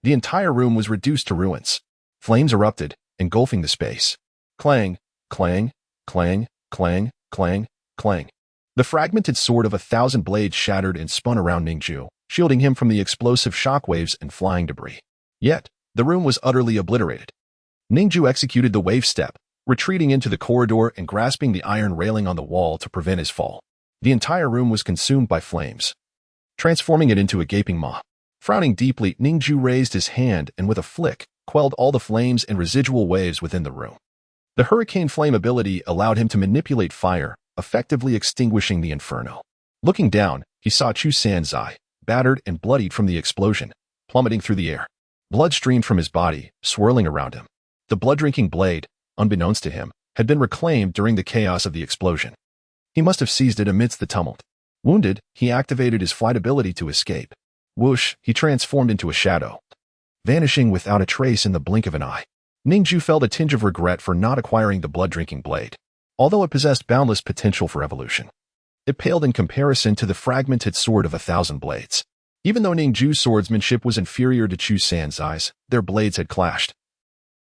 The entire room was reduced to ruins. Flames erupted, engulfing the space. Clang, clang, clang, clang, clang, clang. The fragmented sword of 1,000 blades shattered and spun around Ning Jue, shielding him from the explosive shockwaves and flying debris. Yet, the room was utterly obliterated. Ning Jue executed the wave step, retreating into the corridor and grasping the iron railing on the wall to prevent his fall. The entire room was consumed by flames, transforming it into a gaping maw. Frowning deeply, Ning Jue raised his hand and with a flick, quelled all the flames and residual waves within the room. The hurricane flame ability allowed him to manipulate fire, effectively extinguishing the inferno. Looking down, he saw Chu Sanzai, battered and bloodied from the explosion, plummeting through the air. Blood streamed from his body, swirling around him. The blood-drinking blade, unbeknownst to him, had been reclaimed during the chaos of the explosion. He must have seized it amidst the tumult. Wounded, he activated his flight ability to escape. Whoosh, he transformed into a shadow, vanishing without a trace in the blink of an eye. Ning Jue felt a tinge of regret for not acquiring the blood-drinking blade. Although it possessed boundless potential for evolution, it paled in comparison to the fragmented sword of 1,000 blades. Even though Ning Jue's swordsmanship was inferior to Chu Sanzai's, their blades had clashed,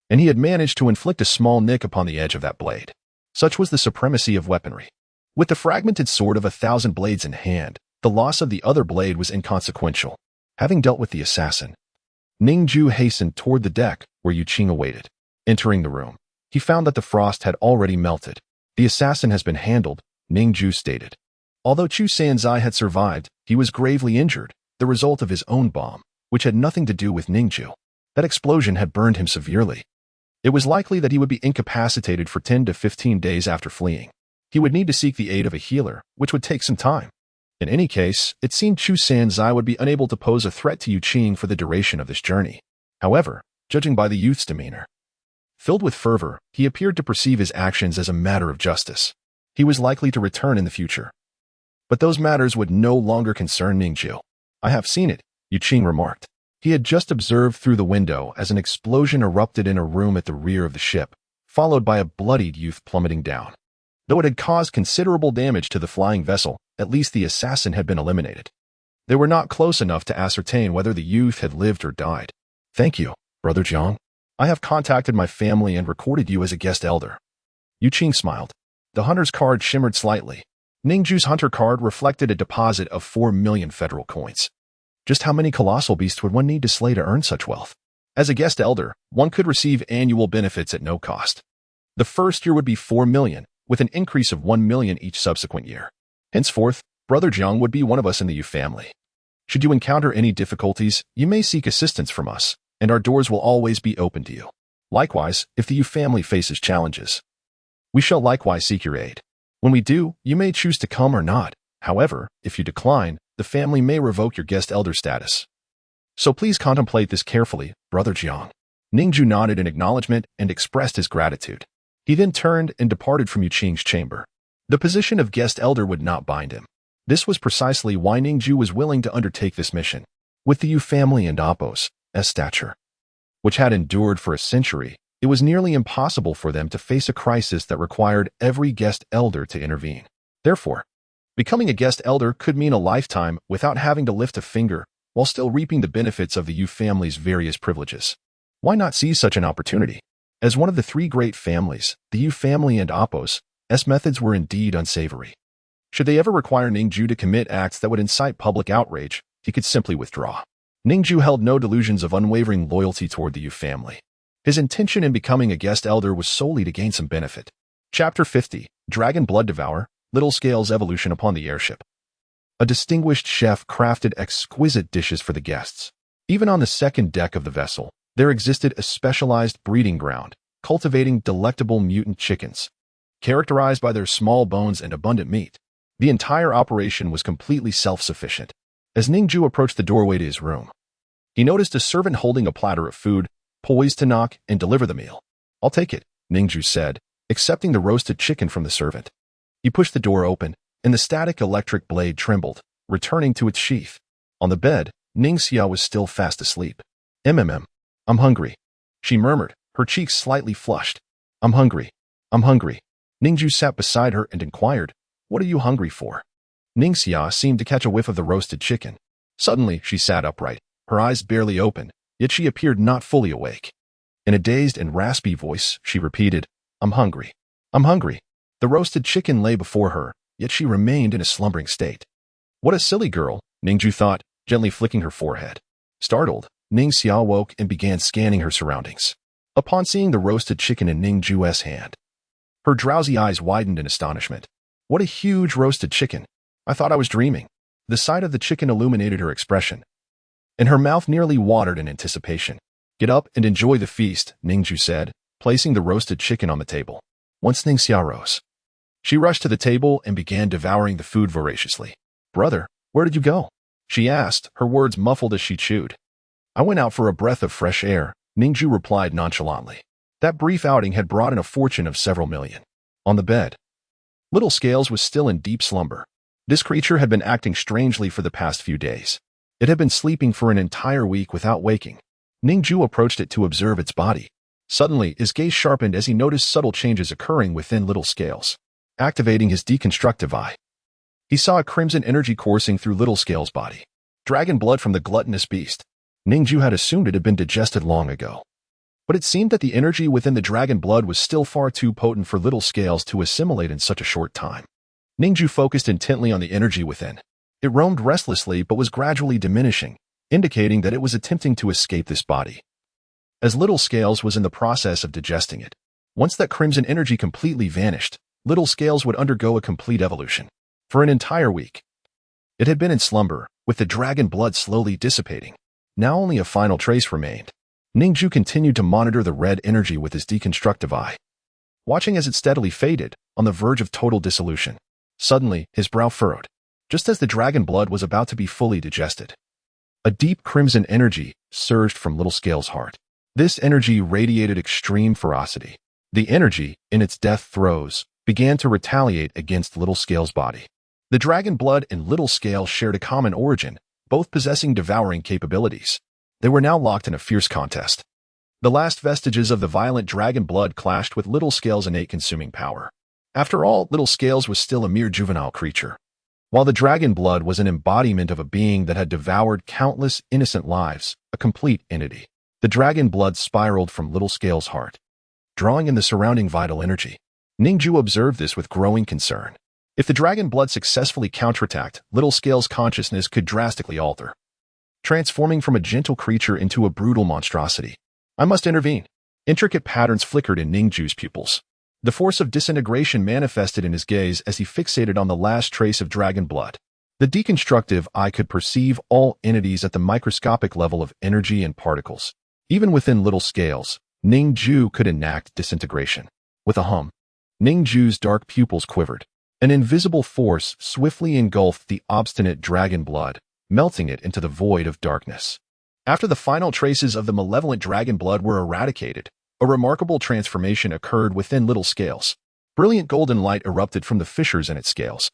and he had managed to inflict a small nick upon the edge of that blade. Such was the supremacy of weaponry. With the fragmented sword of 1,000 blades in hand, the loss of the other blade was inconsequential. Having dealt with the assassin, Ning Jue hastened toward the deck where Yuqin awaited. Entering the room, he found that the frost had already melted. The assassin has been handled, Ning Jue stated. Although Chu Sanzai had survived, he was gravely injured, the result of his own bomb, which had nothing to do with Ning Jue. That explosion had burned him severely. It was likely that he would be incapacitated for 10 to 15 days after fleeing. He would need to seek the aid of a healer, which would take some time. In any case, it seemed Chu Sanzai would be unable to pose a threat to Yuqin for the duration of this journey. However, judging by the youth's demeanor, filled with fervor, he appeared to perceive his actions as a matter of justice. He was likely to return in the future. But those matters would no longer concern Ning Jue. I have seen it, Yuqin remarked. He had just observed through the window as an explosion erupted in a room at the rear of the ship, followed by a bloodied youth plummeting down. Though it had caused considerable damage to the flying vessel, at least the assassin had been eliminated. They were not close enough to ascertain whether the youth had lived or died. "Thank you, Brother Jiang. I have contacted my family and recorded you as a guest elder." Yu Qing smiled. The hunter's card shimmered slightly. Ning Jue's hunter card reflected a deposit of 4 million federal coins. Just how many colossal beasts would one need to slay to earn such wealth? As a guest elder, one could receive annual benefits at no cost. The first year would be 4 million, with an increase of 1 million each subsequent year. Henceforth, Brother Jiang would be one of us in the Yu family. Should you encounter any difficulties, you may seek assistance from us, and our doors will always be open to you. Likewise, if the Yu family faces challenges, we shall likewise seek your aid. When we do, you may choose to come or not. However, if you decline, the family may revoke your guest elder status. So please contemplate this carefully, Brother Jiang. Ning Jue nodded in acknowledgement and expressed his gratitude. He then turned and departed from Yu Qing's chamber. The position of guest elder would not bind him. This was precisely why Ning Jue was willing to undertake this mission. With the Yu family and Appo's stature, which had endured for a century, it was nearly impossible for them to face a crisis that required every guest elder to intervene. Therefore, becoming a guest elder could mean a lifetime without having to lift a finger, while still reaping the benefits of the Yu family's various privileges. Why not seize such an opportunity? As one of the 3 great families, the Yu family and Appo's methods were indeed unsavory. Should they ever require Ning Jue to commit acts that would incite public outrage, he could simply withdraw. Ning Jue held no delusions of unwavering loyalty toward the Yu family. His intention in becoming a guest elder was solely to gain some benefit. Chapter 50, Dragon Blood Devourer, Little Scale's Evolution upon the Airship. A distinguished chef crafted exquisite dishes for the guests. Even on the second deck of the vessel, there existed a specialized breeding ground, cultivating delectable mutant chickens. Characterized by their small bones and abundant meat, the entire operation was completely self-sufficient. As Ning Jue approached the doorway to his room, he noticed a servant holding a platter of food, poised to knock and deliver the meal. "I'll take it," Ning Jue said, accepting the roasted chicken from the servant. He pushed the door open, and the static electric blade trembled, returning to its sheath. On the bed, Ning Xia was still fast asleep. I'm hungry," she murmured, her cheeks slightly flushed. I'm hungry. Ning Jue sat beside her and inquired, "What are you hungry for?" Ning Xia seemed to catch a whiff of the roasted chicken. Suddenly, she sat upright, her eyes barely open, yet she appeared not fully awake. In a dazed and raspy voice, she repeated, I'm hungry. The roasted chicken lay before her, yet she remained in a slumbering state. What a silly girl, Ning Jue thought, gently flicking her forehead. Startled, Ning Xia woke and began scanning her surroundings. Upon seeing the roasted chicken in Ning Jue's hand, her drowsy eyes widened in astonishment. What a huge roasted chicken. I thought I was dreaming. The sight of the chicken illuminated her expression, and her mouth nearly watered in anticipation. Get up and enjoy the feast, Ning Jue said, placing the roasted chicken on the table. Once Ning Xia rose, she rushed to the table and began devouring the food voraciously. Brother, where did you go? She asked, her words muffled as she chewed. I went out for a breath of fresh air, Ning Jue replied nonchalantly. That brief outing had brought in a fortune of several million. On the bed, Little Scales was still in deep slumber. This creature had been acting strangely for the past few days. It had been sleeping for an entire week without waking. Ning Jue approached it to observe its body. Suddenly, his gaze sharpened as he noticed subtle changes occurring within Little Scales. Activating his deconstructive eye, he saw a crimson energy coursing through Little Scales' body. Dragon blood from the gluttonous beast. Ning Jue had assumed it had been digested long ago. But it seemed that the energy within the dragon blood was still far too potent for Little Scales to assimilate in such a short time. Ning Jue focused intently on the energy within. It roamed restlessly but was gradually diminishing, indicating that it was attempting to escape this body. As Little Scales was in the process of digesting it, once that crimson energy completely vanished, Little Scales would undergo a complete evolution. For an entire week, it had been in slumber, with the dragon blood slowly dissipating. Now only a final trace remained. Ning Jue continued to monitor the red energy with his deconstructive eye, watching as it steadily faded, on the verge of total dissolution. Suddenly, his brow furrowed, just as the dragon blood was about to be fully digested. A deep crimson energy surged from Little Scales' heart. This energy radiated extreme ferocity. The energy, in its death throes, began to retaliate against Little Scales' body. The dragon blood and Little Scale shared a common origin, both possessing devouring capabilities. They were now locked in a fierce contest. The last vestiges of the violent dragon blood clashed with Little Scale's innate consuming power. After all, Little Scales was still a mere juvenile creature. While the dragon blood was an embodiment of a being that had devoured countless innocent lives, a complete entity, the dragon blood spiraled from Little Scale's heart, drawing in the surrounding vital energy. Ning Jue observed this with growing concern. If the dragon blood successfully counterattacked, Little Scale's consciousness could drastically alter, transforming from a gentle creature into a brutal monstrosity. I must intervene. Intricate patterns flickered in Ning Jue's pupils. The force of disintegration manifested in his gaze as he fixated on the last trace of dragon blood. The deconstructive eye could perceive all entities at the microscopic level of energy and particles. Even within Little Scales, Ning Jue could enact disintegration. With a hum, Ning Jue's dark pupils quivered. An invisible force swiftly engulfed the obstinate dragon blood, melting it into the void of darkness. After the final traces of the malevolent dragon blood were eradicated, a remarkable transformation occurred within Little Scales. Brilliant golden light erupted from the fissures in its scales,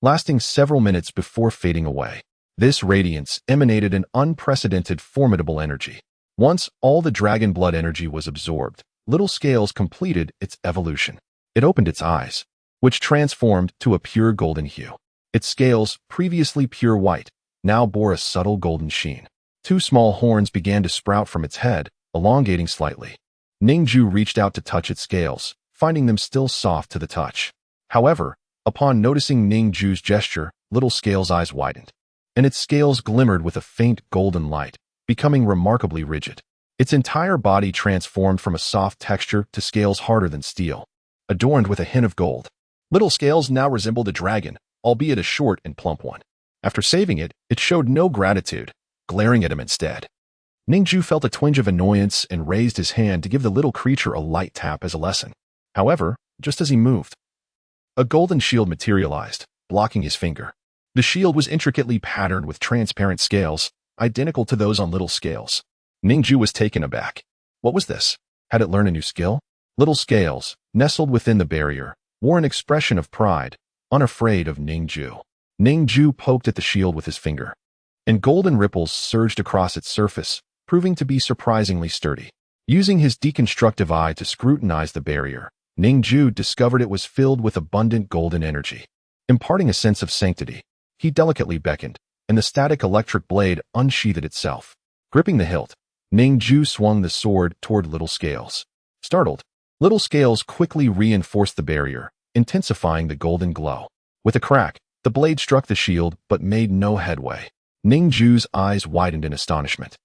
lasting several minutes before fading away. This radiance emanated an unprecedented, formidable energy. Once all the dragon blood energy was absorbed, Little Scales completed its evolution. It opened its eyes, which transformed to a pure golden hue. Its scales, previously pure white, now bore a subtle golden sheen. 2 small horns began to sprout from its head, elongating slightly. Ning Jue reached out to touch its scales, finding them still soft to the touch. However, upon noticing Ning Jue's gesture, Little Scale's eyes widened, and its scales glimmered with a faint golden light, becoming remarkably rigid. Its entire body transformed from a soft texture to scales harder than steel, adorned with a hint of gold. Little Scales now resembled a dragon, albeit a short and plump one. After saving it, it showed no gratitude, glaring at him instead. Ning Jue felt a twinge of annoyance and raised his hand to give the little creature a light tap as a lesson. However, just as he moved, a golden shield materialized, blocking his finger. The shield was intricately patterned with transparent scales, identical to those on Little Scales. Ning Jue was taken aback. What was this? Had it learned a new skill? Little Scales, nestled within the barrier, wore an expression of pride, unafraid of Ning Jue. Ning Jue poked at the shield with his finger, and golden ripples surged across its surface, proving to be surprisingly sturdy. Using his deconstructive eye to scrutinize the barrier, Ning Jue discovered it was filled with abundant golden energy. Imparting a sense of sanctity, he delicately beckoned, and the static electric blade unsheathed itself. Gripping the hilt, Ning Jue swung the sword toward Little Scales. Startled, Little Scales quickly reinforced the barrier, intensifying the golden glow. With a crack, the blade struck the shield but made no headway. Ning Jue's eyes widened in astonishment.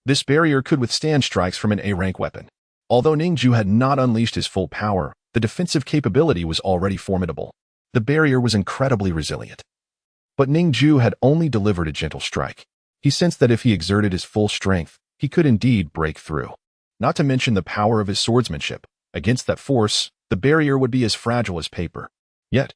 This barrier could withstand strikes from an A-rank weapon. Although Ning Jue had not unleashed his full power, the defensive capability was already formidable. The barrier was incredibly resilient. But Ning Jue had only delivered a gentle strike. He sensed that if he exerted his full strength, he could indeed break through. Not to mention the power of his swordsmanship. Against that force, the barrier would be as fragile as paper. Yet,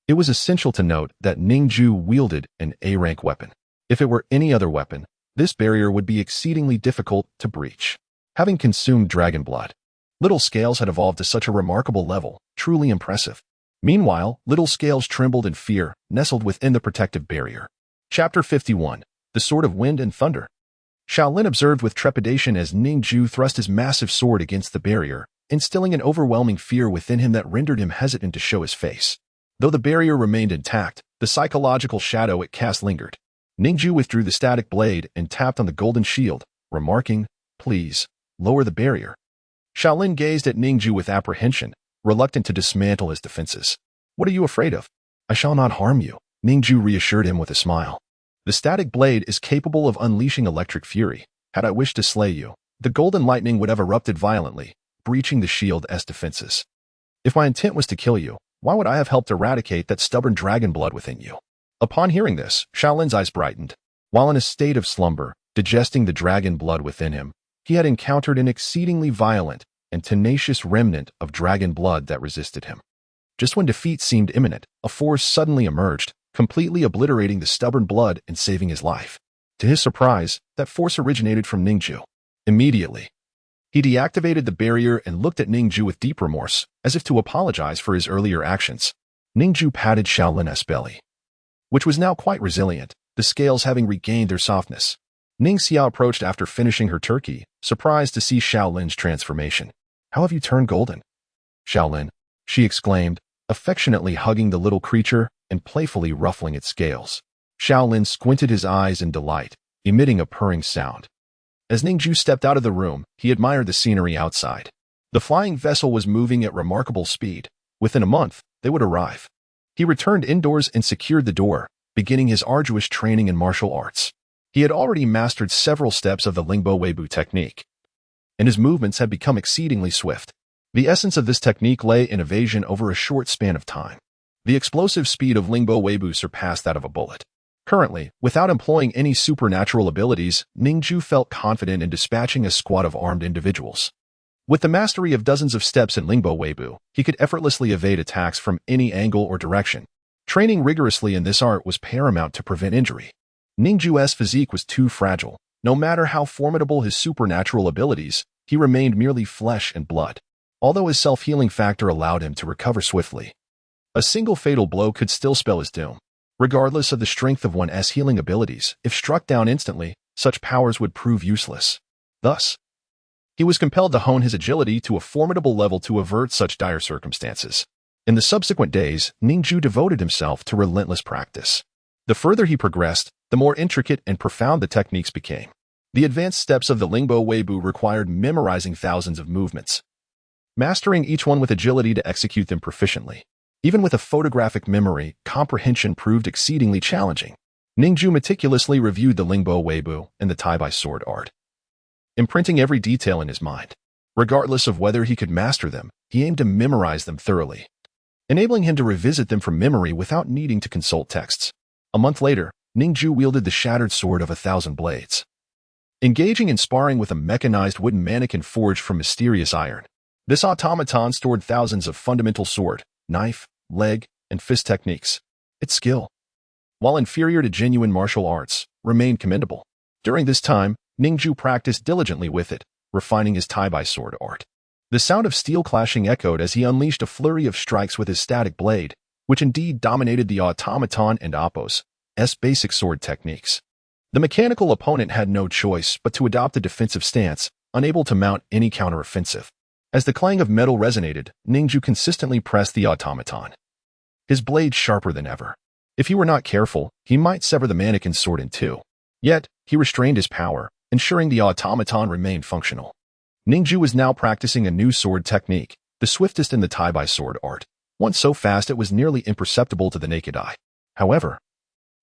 it was essential to note that Ning Jue wielded an A-rank weapon. If it were any other weapon, this barrier would be exceedingly difficult to breach. Having consumed dragon blood, Little Scales had evolved to such a remarkable level, truly impressive. Meanwhile, Little Scales trembled in fear, nestled within the protective barrier. Chapter 51. The Sword of Wind and Thunder. Shaolin observed with trepidation as Ning Jue thrust his massive sword against the barrier, instilling an overwhelming fear within him that rendered him hesitant to show his face. Though the barrier remained intact, the psychological shadow it cast lingered. Ning Jue withdrew the static blade and tapped on the golden shield, remarking, "Please, lower the barrier." Shaolin gazed at Ning Jue with apprehension, reluctant to dismantle his defenses. "What are you afraid of?" "I shall not harm you," Ning Jue reassured him with a smile. "The static blade is capable of unleashing electric fury. Had I wished to slay you, the golden lightning would have erupted violently, breaching the shield's defenses. If my intent was to kill you, why would I have helped eradicate that stubborn dragon blood within you?" Upon hearing this, Shaolin's eyes brightened. While in a state of slumber, digesting the dragon blood within him, he had encountered an exceedingly violent and tenacious remnant of dragon blood that resisted him. Just when defeat seemed imminent, a force suddenly emerged, completely obliterating the stubborn blood and saving his life. To his surprise, that force originated from Ning Jue. Immediately, he deactivated the barrier and looked at Ning Jue with deep remorse, as if to apologize for his earlier actions. Ning Jue patted Shaolin's belly, which was now quite resilient, the scales having regained their softness. Ning Jue approached after finishing her turkey, surprised to see Xiaolin's transformation. "How have you turned golden?" "Xiaolin," she exclaimed, affectionately hugging the little creature and playfully ruffling its scales. Xiaolin squinted his eyes in delight, emitting a purring sound. As Ning Jue stepped out of the room, he admired the scenery outside. The flying vessel was moving at remarkable speed. Within a month, they would arrive. He returned indoors and secured the door, beginning his arduous training in martial arts. He had already mastered several steps of the Lingbo Weibu technique, and his movements had become exceedingly swift. The essence of this technique lay in evasion over a short span of time. The explosive speed of Lingbo Weibu surpassed that of a bullet. Currently, without employing any supernatural abilities, Ning Jue felt confident in dispatching a squad of armed individuals. With the mastery of dozens of steps in Lingbo Weibu, he could effortlessly evade attacks from any angle or direction. Training rigorously in this art was paramount to prevent injury. Ning Jue's physique was too fragile. No matter how formidable his supernatural abilities, he remained merely flesh and blood. Although his self-healing factor allowed him to recover swiftly, a single fatal blow could still spell his doom. Regardless of the strength of one's healing abilities, if struck down instantly, such powers would prove useless. Thus, he was compelled to hone his agility to a formidable level to avert such dire circumstances. In the subsequent days, Ning Jue devoted himself to relentless practice. The further he progressed, the more intricate and profound the techniques became. The advanced steps of the Lingbo Weibu required memorizing thousands of movements, mastering each one with agility to execute them proficiently. Even with a photographic memory, comprehension proved exceedingly challenging. Ning Jue meticulously reviewed the Lingbo Weibu and the Tai-Bai sword art, imprinting every detail in his mind. Regardless of whether he could master them, he aimed to memorize them thoroughly, enabling him to revisit them from memory without needing to consult texts. A month later, Ning Jue wielded the shattered sword of 1,000 blades, engaging in sparring with a mechanized wooden mannequin forged from mysterious iron. This automaton stored thousands of fundamental sword, knife, leg, and fist techniques. Its skill, while inferior to genuine martial arts, remained commendable. During this time, Ning Jue practiced diligently with it, refining his Tai-Bai sword art. The sound of steel clashing echoed as he unleashed a flurry of strikes with his static blade, which indeed dominated the automaton and Appo's basic sword techniques. The mechanical opponent had no choice but to adopt a defensive stance, unable to mount any counteroffensive. As the clang of metal resonated, Ning Jue consistently pressed the automaton, his blade sharper than ever. If he were not careful, he might sever the mannequin's sword in two. Yet, he restrained his power, ensuring the automaton remained functional. Ning Jue was now practicing a new sword technique, the swiftest in the Tai-Bai sword art, once so fast it was nearly imperceptible to the naked eye. However,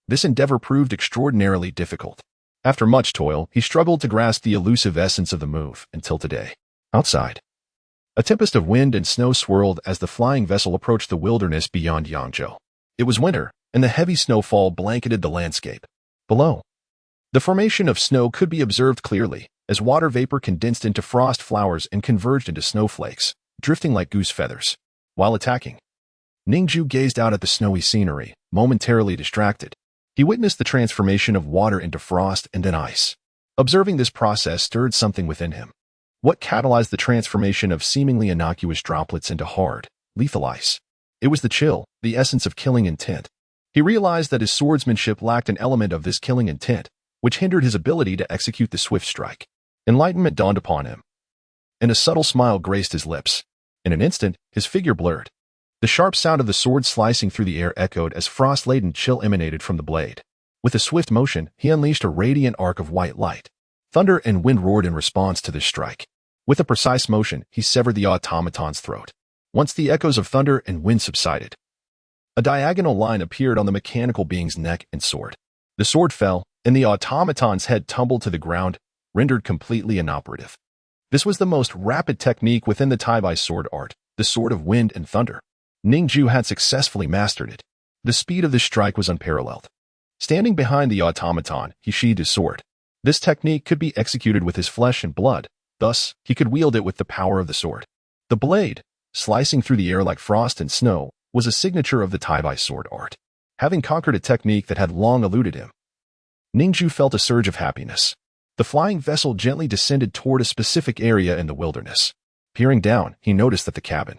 this endeavor proved extraordinarily difficult. After much toil, he struggled to grasp the elusive essence of the move until today. Outside, a tempest of wind and snow swirled as the flying vessel approached the wilderness beyond Yangzhou. It was winter, and the heavy snowfall blanketed the landscape. Below, the formation of snow could be observed clearly, as water vapor condensed into frost flowers and converged into snowflakes, drifting like goose feathers. While attacking, Ning Jue gazed out at the snowy scenery, momentarily distracted. He witnessed the transformation of water into frost and then ice. Observing this process stirred something within him. What catalyzed the transformation of seemingly innocuous droplets into hard, lethal ice? It was the chill, the essence of killing intent. He realized that his swordsmanship lacked an element of this killing intent, which hindered his ability to execute the swift strike. Enlightenment dawned upon him, and a subtle smile graced his lips. In an instant, his figure blurred. The sharp sound of the sword slicing through the air echoed as frost-laden chill emanated from the blade. With a swift motion, he unleashed a radiant arc of white light. Thunder and wind roared in response to this strike. With a precise motion, he severed the automaton's throat. Once the echoes of thunder and wind subsided, a diagonal line appeared on the mechanical being's neck and sword. The sword fell, and the automaton's head tumbled to the ground, rendered completely inoperative. This was the most rapid technique within the Tai-Bai sword art, the sword of wind and thunder. Ning Jue had successfully mastered it. The speed of this strike was unparalleled. Standing behind the automaton, he sheathed his sword. This technique could be executed with his flesh and blood, thus, he could wield it with the power of the sword. The blade, slicing through the air like frost and snow, was a signature of the Tai-Bai sword art. Having conquered a technique that had long eluded him, Ning Jue felt a surge of happiness. The flying vessel gently descended toward a specific area in the wilderness. Peering down, he noticed that the cabin,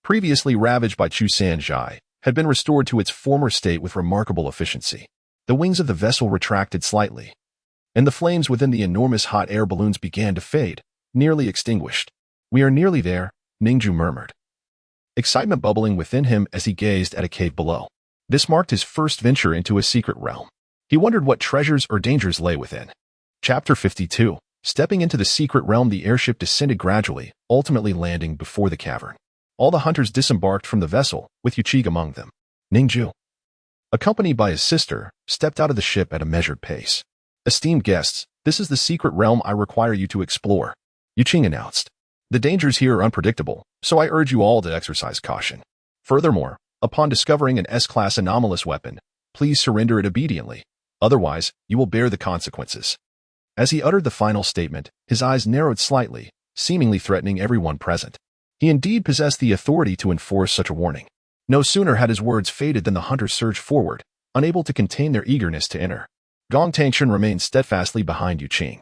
previously ravaged by Chu Sanzhai, had been restored to its former state with remarkable efficiency. The wings of the vessel retracted slightly, and the flames within the enormous hot air balloons began to fade, nearly extinguished. "We are nearly there," Ning Jue murmured, excitement bubbling within him as he gazed at a cave below. This marked his first venture into a secret realm. He wondered what treasures or dangers lay within. Chapter 52. Stepping into the secret realm, the airship descended gradually, ultimately landing before the cavern. All the hunters disembarked from the vessel, with Yuqi among them. Ning Jue, accompanied by his sister, stepped out of the ship at a measured pace. "Esteemed guests, this is the secret realm I require you to explore," Yuqi announced. "The dangers here are unpredictable, so I urge you all to exercise caution. Furthermore, upon discovering an S-class anomalous weapon, please surrender it obediently. Otherwise, you will bear the consequences." As he uttered the final statement, his eyes narrowed slightly, seemingly threatening everyone present. He indeed possessed the authority to enforce such a warning. No sooner had his words faded than the hunters surged forward, unable to contain their eagerness to enter. Gong Tangshan remained steadfastly behind Yuqi,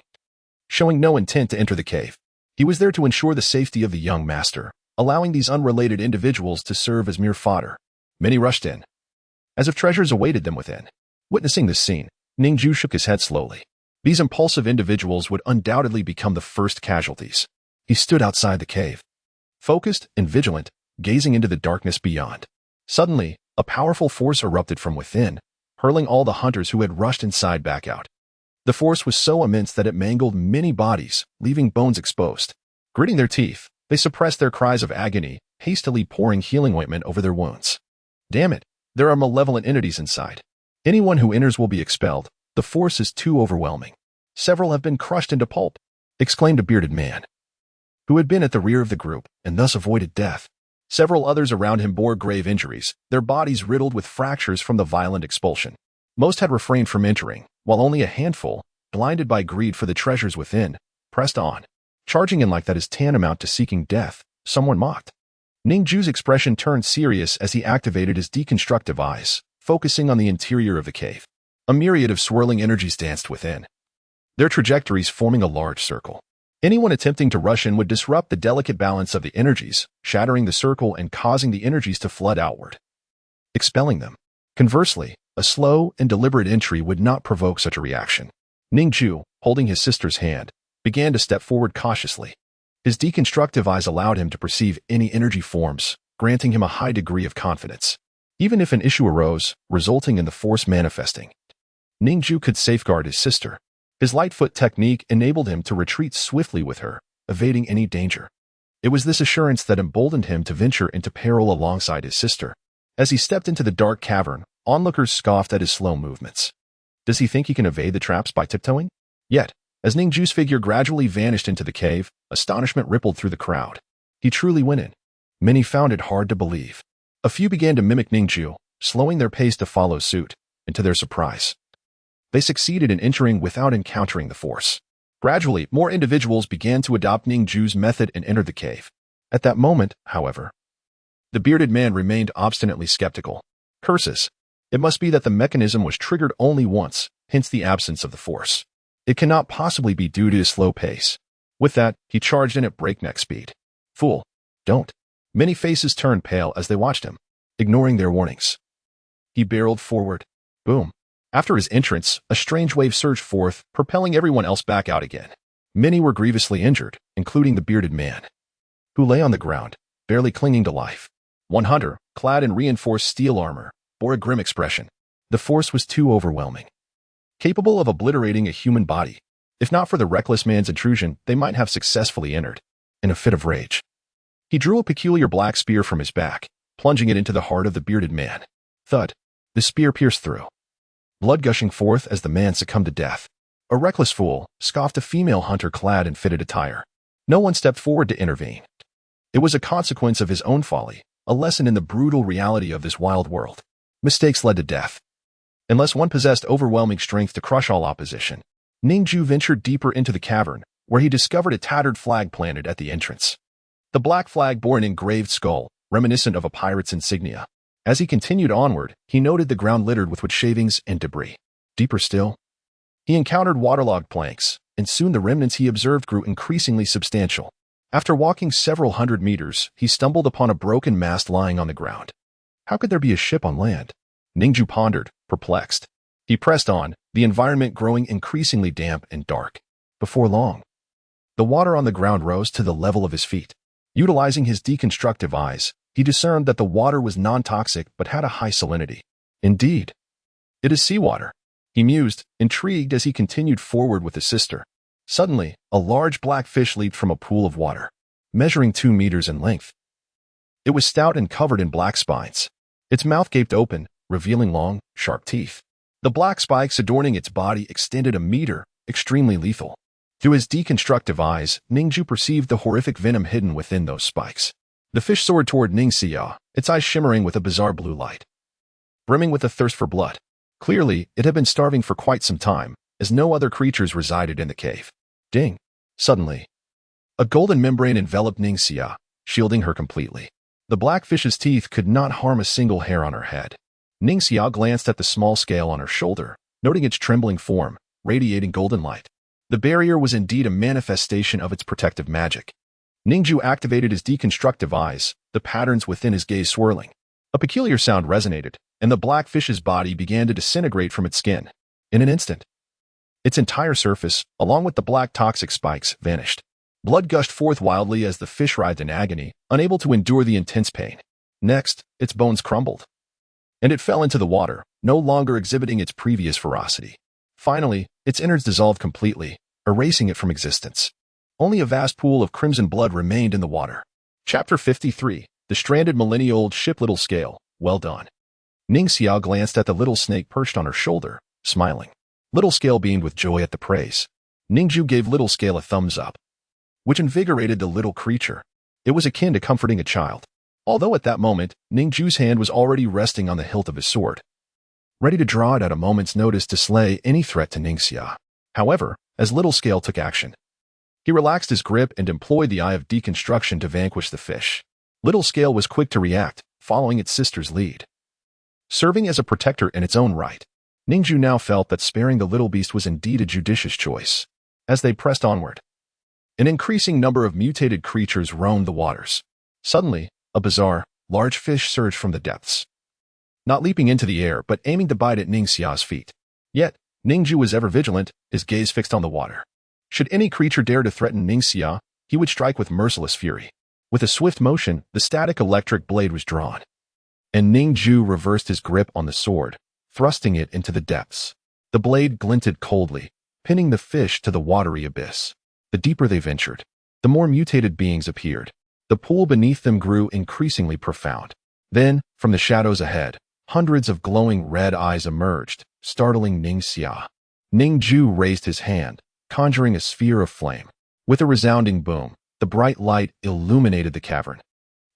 showing no intent to enter the cave. He was there to ensure the safety of the young master, allowing these unrelated individuals to serve as mere fodder. Many rushed in, as if treasures awaited them within. Witnessing this scene, Ning Jue shook his head slowly. These impulsive individuals would undoubtedly become the first casualties. He stood outside the cave, focused and vigilant, gazing into the darkness beyond. Suddenly, a powerful force erupted from within, hurling all the hunters who had rushed inside back out. The force was so immense that it mangled many bodies, leaving bones exposed. Gritting their teeth, they suppressed their cries of agony, hastily pouring healing ointment over their wounds. "Damn it, there are malevolent entities inside. Anyone who enters will be expelled. The force is too overwhelming. Several have been crushed into pulp," exclaimed a bearded man, who had been at the rear of the group and thus avoided death. Several others around him bore grave injuries, their bodies riddled with fractures from the violent expulsion. Most had refrained from entering, while only a handful, blinded by greed for the treasures within, pressed on. "Charging in like that is tantamount to seeking death," someone mocked. Ning Jue's expression turned serious as he activated his deconstructive eyes, focusing on the interior of the cave. A myriad of swirling energies danced within, their trajectories forming a large circle. Anyone attempting to rush in would disrupt the delicate balance of the energies, shattering the circle and causing the energies to flood outward, expelling them. Conversely, a slow and deliberate entry would not provoke such a reaction. Ning Jue, holding his sister's hand, began to step forward cautiously. His deconstructive eyes allowed him to perceive any energy forms, granting him a high degree of confidence. Even if an issue arose, resulting in the force manifesting, Ning Jue could safeguard his sister. His light-foot technique enabled him to retreat swiftly with her, evading any danger. It was this assurance that emboldened him to venture into peril alongside his sister. As he stepped into the dark cavern, onlookers scoffed at his slow movements. Does he think he can evade the traps by tiptoeing? Yet, as Ning Jue's figure gradually vanished into the cave, astonishment rippled through the crowd. He truly went in. Many found it hard to believe. A few began to mimic Ning Jue, slowing their pace to follow suit, and to their surprise, they succeeded in entering without encountering the force. Gradually, more individuals began to adopt Ning Jue's method and entered the cave. At that moment, however, the bearded man remained obstinately skeptical. Curses. It must be that the mechanism was triggered only once, hence the absence of the force. It cannot possibly be due to his slow pace. With that, he charged in at breakneck speed. "Fool. Don't." Many faces turned pale as they watched him, ignoring their warnings. He barreled forward. Boom. After his entrance, a strange wave surged forth, propelling everyone else back out again. Many were grievously injured, including the bearded man, who lay on the ground, barely clinging to life. One hunter, clad in reinforced steel armor, bore a grim expression. The force was too overwhelming, capable of obliterating a human body. If not for the reckless man's intrusion, they might have successfully entered. In a fit of rage, he drew a peculiar black spear from his back, plunging it into the heart of the bearded man. Thud. The spear pierced through, blood gushing forth as the man succumbed to death. "A reckless fool," scoffed a female hunter clad in fitted attire. No one stepped forward to intervene. It was a consequence of his own folly, a lesson in the brutal reality of this wild world. Mistakes led to death. Unless one possessed overwhelming strength to crush all opposition, Ning Jue ventured deeper into the cavern, where he discovered a tattered flag planted at the entrance. The black flag bore an engraved skull, reminiscent of a pirate's insignia. As he continued onward, he noted the ground littered with wood shavings and debris. Deeper still, he encountered waterlogged planks, and soon the remnants he observed grew increasingly substantial. After walking several hundred meters, he stumbled upon a broken mast lying on the ground. How could there be a ship on land? Ning Jue pondered, perplexed. He pressed on, the environment growing increasingly damp and dark. Before long, the water on the ground rose to the level of his feet. Utilizing his deconstructive eyes, he discerned that the water was non-toxic but had a high salinity. Indeed, it is seawater, he mused, intrigued as he continued forward with his sister. Suddenly, a large black fish leaped from a pool of water, measuring 2 meters in length. It was stout and covered in black spines. Its mouth gaped open, revealing long, sharp teeth. The black spikes adorning its body extended a meter, extremely lethal. Through his deconstructive eyes, Ning Jue perceived the horrific venom hidden within those spikes. The fish soared toward Ning Jue, its eyes shimmering with a bizarre blue light, brimming with a thirst for blood. Clearly, it had been starving for quite some time, as no other creatures resided in the cave. Ding! Suddenly, a golden membrane enveloped Ning Jue, shielding her completely. The black fish's teeth could not harm a single hair on her head. Ning Jue glanced at the small scale on her shoulder, noting its trembling form, radiating golden light. The barrier was indeed a manifestation of its protective magic. Ning Jue activated his deconstructive eyes, the patterns within his gaze swirling. A peculiar sound resonated, and the black fish's body began to disintegrate from its skin. In an instant, its entire surface, along with the black toxic spikes, vanished. Blood gushed forth wildly as the fish writhed in agony, unable to endure the intense pain. Next, its bones crumbled, and it fell into the water, no longer exhibiting its previous ferocity. Finally, its innards dissolved completely, erasing it from existence. Only a vast pool of crimson blood remained in the water. Chapter 53. The Stranded Millennia-Old Ship. Little Scale. Well done. Ning Jue glanced at the little snake perched on her shoulder, smiling. Little Scale beamed with joy at the praise. Ning Jue gave Little Scale a thumbs up, which invigorated the little creature. It was akin to comforting a child. Although at that moment, Ning Jue's hand was already resting on the hilt of his sword, ready to draw it at a moment's notice to slay any threat to Ning Jue. However, as Little Scale took action, he relaxed his grip and employed the Eye of Deconstruction to vanquish the fish. Little Scale was quick to react, following its sister's lead, serving as a protector in its own right. Ning Jue now felt that sparing the little beast was indeed a judicious choice. As they pressed onward, an increasing number of mutated creatures roamed the waters. Suddenly, a bizarre, large fish surged from the depths, not leaping into the air but aiming to bite at Ning Jue's feet. Yet, Ning Jue was ever vigilant, his gaze fixed on the water. Should any creature dare to threaten Ning Jue, he would strike with merciless fury. With a swift motion, the static electric blade was drawn, and Ning Jue reversed his grip on the sword, thrusting it into the depths. The blade glinted coldly, pinning the fish to the watery abyss. The deeper they ventured, the more mutated beings appeared. The pool beneath them grew increasingly profound. Then, from the shadows ahead, hundreds of glowing red eyes emerged, startling Ning Jue. Ning Jue raised his hand, conjuring a sphere of flame. With a resounding boom, the bright light illuminated the cavern,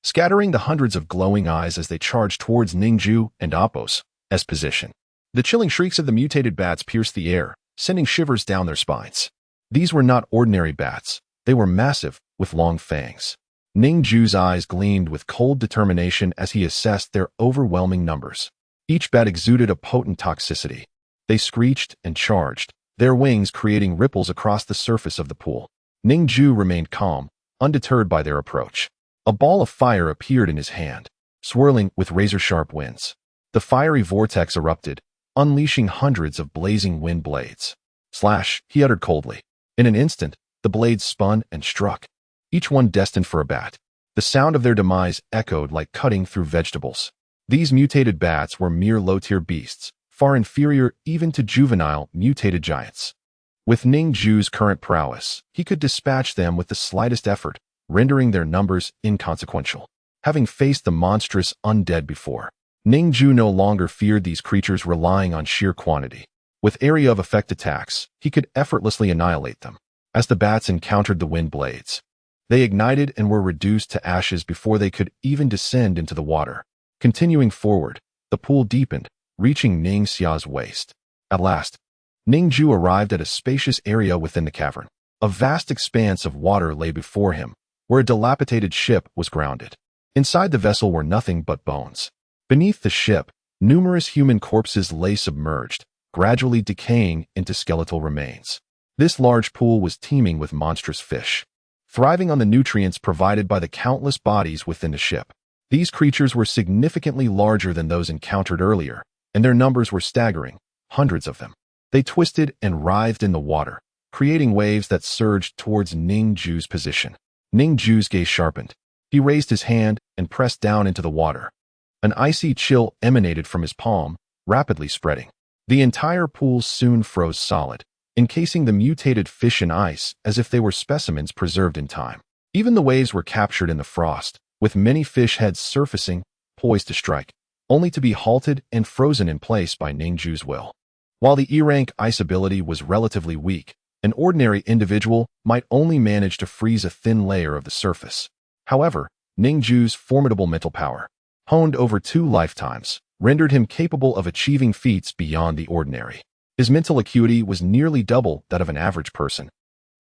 scattering the hundreds of glowing eyes as they charged towards Ning Jue and Appos' position. The chilling shrieks of the mutated bats pierced the air, sending shivers down their spines. These were not ordinary bats. They were massive, with long fangs. Ning Jue's eyes gleamed with cold determination as he assessed their overwhelming numbers. Each bat exuded a potent toxicity. They screeched and charged, their wings creating ripples across the surface of the pool. Ning Jue remained calm, undeterred by their approach. A ball of fire appeared in his hand, swirling with razor-sharp winds. The fiery vortex erupted, unleashing hundreds of blazing wind blades. Slash, he uttered coldly. In an instant, the blades spun and struck, each one destined for a bat. The sound of their demise echoed like cutting through vegetables. These mutated bats were mere low-tier beasts, far inferior even to juvenile mutated giants. With Ning Jue's current prowess, he could dispatch them with the slightest effort, rendering their numbers inconsequential. Having faced the monstrous undead before, Ning Jue no longer feared these creatures relying on sheer quantity. With area of effect attacks, he could effortlessly annihilate them. As the bats encountered the wind blades, they ignited and were reduced to ashes before they could even descend into the water. Continuing forward, the pool deepened, reaching Ning Jue's waist. At last, Ning Jue arrived at a spacious area within the cavern. A vast expanse of water lay before him, where a dilapidated ship was grounded. Inside the vessel were nothing but bones. Beneath the ship, numerous human corpses lay submerged, gradually decaying into skeletal remains. This large pool was teeming with monstrous fish, thriving on the nutrients provided by the countless bodies within the ship. These creatures were significantly larger than those encountered earlier, and their numbers were staggering. hundreds of them. They twisted and writhed in the water, creating waves that surged towards Ning Jue's position. Ning Jue's gaze sharpened. He raised his hand and pressed down into the water. An icy chill emanated from his palm, rapidly spreading. The entire pool soon froze solid, encasing the mutated fish in ice as if they were specimens preserved in time. Even the waves were captured in the frost, with many fish heads surfacing, poised to strike, only to be halted and frozen in place by Ning Jue's will. While the E-rank ice ability was relatively weak, an ordinary individual might only manage to freeze a thin layer of the surface. However, Ning Jue's formidable mental power, honed over 2 lifetimes, rendered him capable of achieving feats beyond the ordinary. His mental acuity was nearly double that of an average person,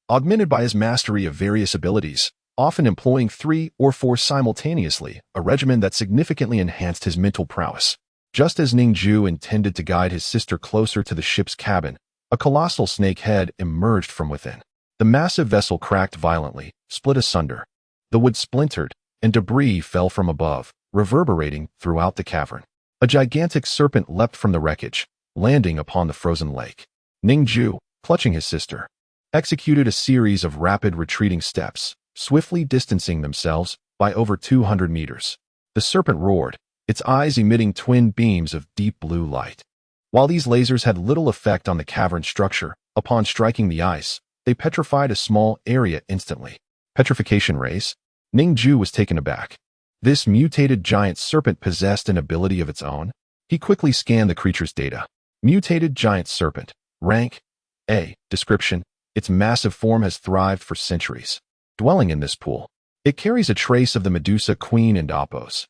augmented by his mastery of various abilities, often employing 3 or 4 simultaneously, a regimen that significantly enhanced his mental prowess. Just as Ning Jue intended to guide his sister closer to the ship's cabin, a colossal snake head emerged from within. The massive vessel cracked violently, split asunder. The wood splintered, and debris fell from above, reverberating throughout the cavern. A gigantic serpent leapt from the wreckage, landing upon the frozen lake. Ning Jue, clutching his sister, executed a series of rapid retreating steps, swiftly distancing themselves by over 200 meters. The serpent roared, its eyes emitting twin beams of deep blue light. While these lasers had little effect on the cavern structure, upon striking the ice, they petrified a small area instantly. Petrification rays? Ning Jue was taken aback. This mutated giant serpent possessed an ability of its own. He quickly scanned the creature's data. Mutated giant serpent. Rank A. Description: its massive form has thrived for centuries, dwelling in this pool. It carries a trace of the Medusa Queen and Apos'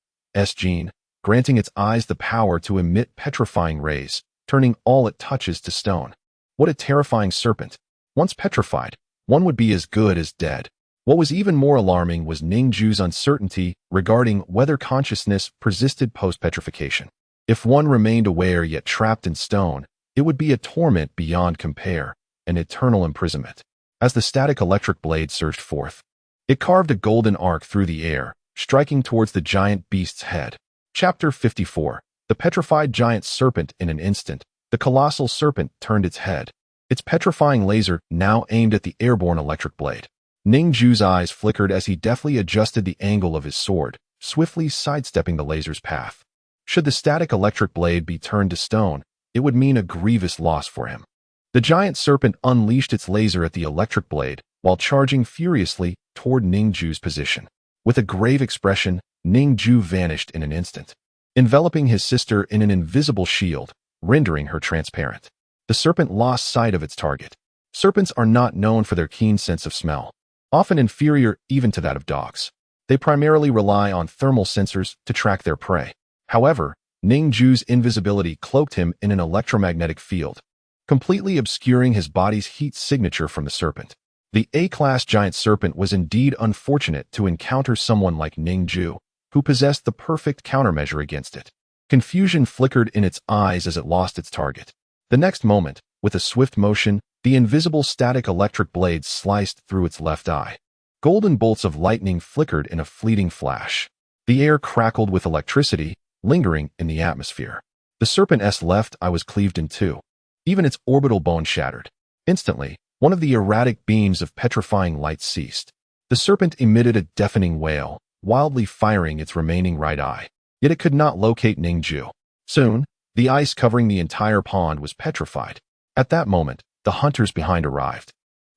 gene, granting its eyes the power to emit petrifying rays, turning all it touches to stone. What a terrifying serpent. Once petrified, one would be as good as dead. What was even more alarming was Ning Jue's uncertainty regarding whether consciousness persisted post-petrification. If one remained aware yet trapped in stone, it would be a torment beyond compare, an eternal imprisonment. As the static electric blade surged forth, it carved a golden arc through the air, striking towards the giant beast's head. Chapter 54. The petrified giant serpent. In an instant, the colossal serpent turned its head, its petrifying laser now aimed at the airborne electric blade. Ning Jue's eyes flickered as he deftly adjusted the angle of his sword, swiftly sidestepping the laser's path. Should the static electric blade be turned to stone, it would mean a grievous loss for him. The giant serpent unleashed its laser at the electric blade while charging furiously toward Ning Jue's position. With a grave expression, Ning Jue vanished in an instant, enveloping his sister in an invisible shield, rendering her transparent. The serpent lost sight of its target. Serpents are not known for their keen sense of smell, often inferior even to that of dogs. They primarily rely on thermal sensors to track their prey. However, Ning Jue's invisibility cloaked him in an electromagnetic field, completely obscuring his body's heat signature from the serpent. The A-class giant serpent was indeed unfortunate to encounter someone like Ning Jue, who possessed the perfect countermeasure against it. Confusion flickered in its eyes as it lost its target. The next moment, with a swift motion, the invisible static electric blade sliced through its left eye. Golden bolts of lightning flickered in a fleeting flash. The air crackled with electricity, lingering in the atmosphere. The serpent's left eye was cleaved in two. Even its orbital bone shattered. Instantly, one of the erratic beams of petrifying light ceased. The serpent emitted a deafening wail, wildly firing its remaining right eye. Yet it could not locate Ning Jue. Soon, the ice covering the entire pond was petrified. At that moment, the hunters behind arrived,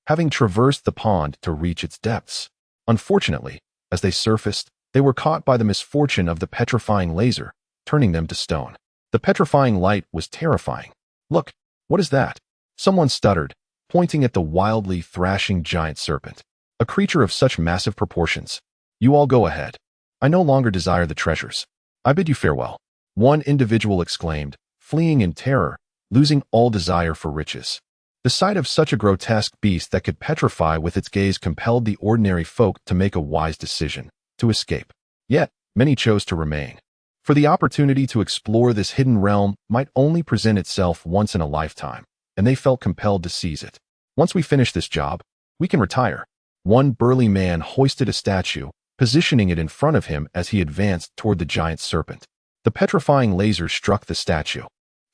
having traversed the pond to reach its depths. Unfortunately, as they surfaced, they were caught by the misfortune of the petrifying laser, turning them to stone. The petrifying light was terrifying. "Look, what is that?" someone stuttered, pointing at the wildly thrashing giant serpent. "A creature of such massive proportions. You all go ahead. I no longer desire the treasures. I bid you farewell," one individual exclaimed, fleeing in terror, losing all desire for riches. The sight of such a grotesque beast that could petrify with its gaze compelled the ordinary folk to make a wise decision, to escape. Yet, many chose to remain. For the opportunity to explore this hidden realm might only present itself once in a lifetime, and they felt compelled to seize it. "Once we finish this job, we can retire." One burly man hoisted a statue, positioning it in front of him as he advanced toward the giant serpent. The petrifying laser struck the statue,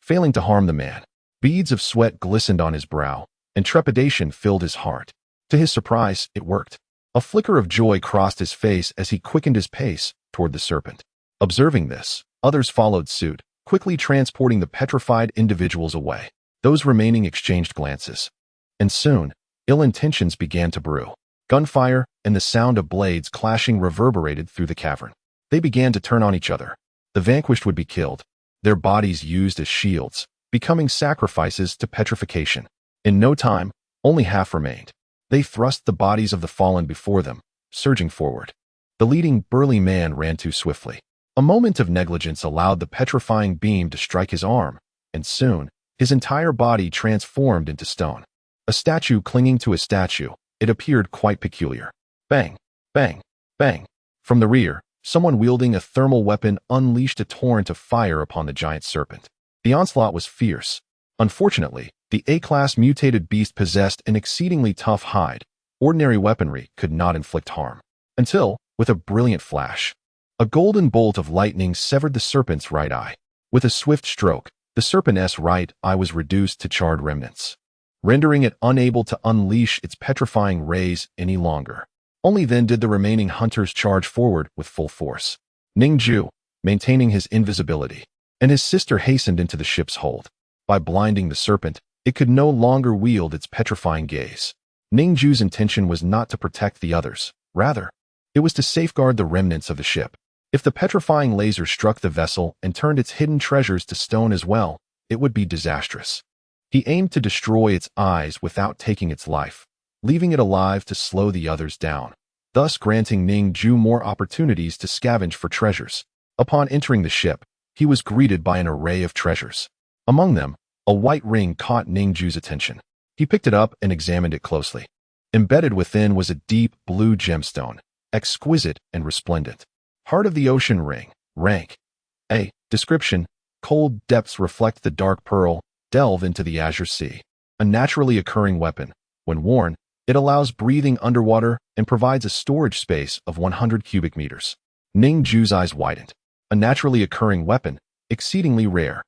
failing to harm the man. Beads of sweat glistened on his brow, and trepidation filled his heart. To his surprise, it worked. A flicker of joy crossed his face as he quickened his pace toward the serpent. Observing this, others followed suit, quickly transporting the petrified individuals away. Those remaining exchanged glances. And soon, ill intentions began to brew. Gunfire and the sound of blades clashing reverberated through the cavern. They began to turn on each other. The vanquished would be killed, their bodies used as shields, becoming sacrifices to petrification. In no time, only half remained. They thrust the bodies of the fallen before them, surging forward. The leading burly man ran too swiftly. A moment of negligence allowed the petrifying beam to strike his arm, and soon, his entire body transformed into stone. A statue clinging to a statue, it appeared quite peculiar. Bang, bang, bang. From the rear, someone wielding a thermal weapon unleashed a torrent of fire upon the giant serpent. The onslaught was fierce. Unfortunately, the A-class mutated beast possessed an exceedingly tough hide. Ordinary weaponry could not inflict harm. Until, with a brilliant flash, a golden bolt of lightning severed the serpent's right eye. With a swift stroke, the serpent's right eye was reduced to charred remnants, rendering it unable to unleash its petrifying rays any longer. Only then did the remaining hunters charge forward with full force. Ning Jue, maintaining his invisibility, and his sister hastened into the ship's hold. By blinding the serpent, it could no longer wield its petrifying gaze. Ning Jue's intention was not to protect the others. Rather, it was to safeguard the remnants of the ship. If the petrifying laser struck the vessel and turned its hidden treasures to stone as well, it would be disastrous. He aimed to destroy its eyes without taking its life, leaving it alive to slow the others down, thus granting Ning Jue more opportunities to scavenge for treasures. Upon entering the ship, he was greeted by an array of treasures. Among them, a white ring caught Ning Jue's attention. He picked it up and examined it closely. Embedded within was a deep blue gemstone, exquisite and resplendent. Heart of the Ocean Ring. Rank A. Description: cold depths reflect the dark pearl, delve into the azure sea. A naturally occurring weapon. When worn, it allows breathing underwater and provides a storage space of 100 cubic meters. Ning Jue's eyes widened. A naturally occurring weapon, exceedingly rare.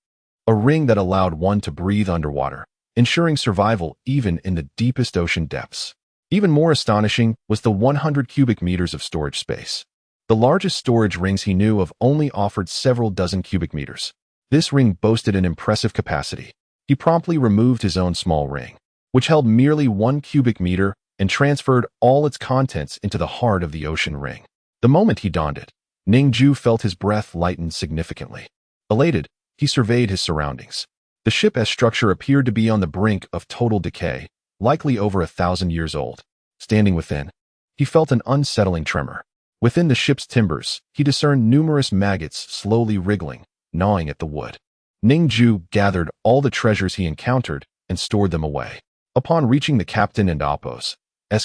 A ring that allowed one to breathe underwater, ensuring survival even in the deepest ocean depths. Even more astonishing was the 100 cubic meters of storage space. The largest storage rings he knew of only offered several dozen cubic meters. This ring boasted an impressive capacity. He promptly removed his own small ring, which held merely 1 cubic meter, and transferred all its contents into the heart of the ocean ring. The moment he donned it, Ning Jue felt his breath lighten significantly. Elated, he surveyed his surroundings. The ship's structure appeared to be on the brink of total decay, likely over 1,000 years old. Standing within, he felt an unsettling tremor. Within the ship's timbers, he discerned numerous maggots slowly wriggling, gnawing at the wood. Ning Jue gathered all the treasures he encountered and stored them away. Upon reaching the captain and Appo's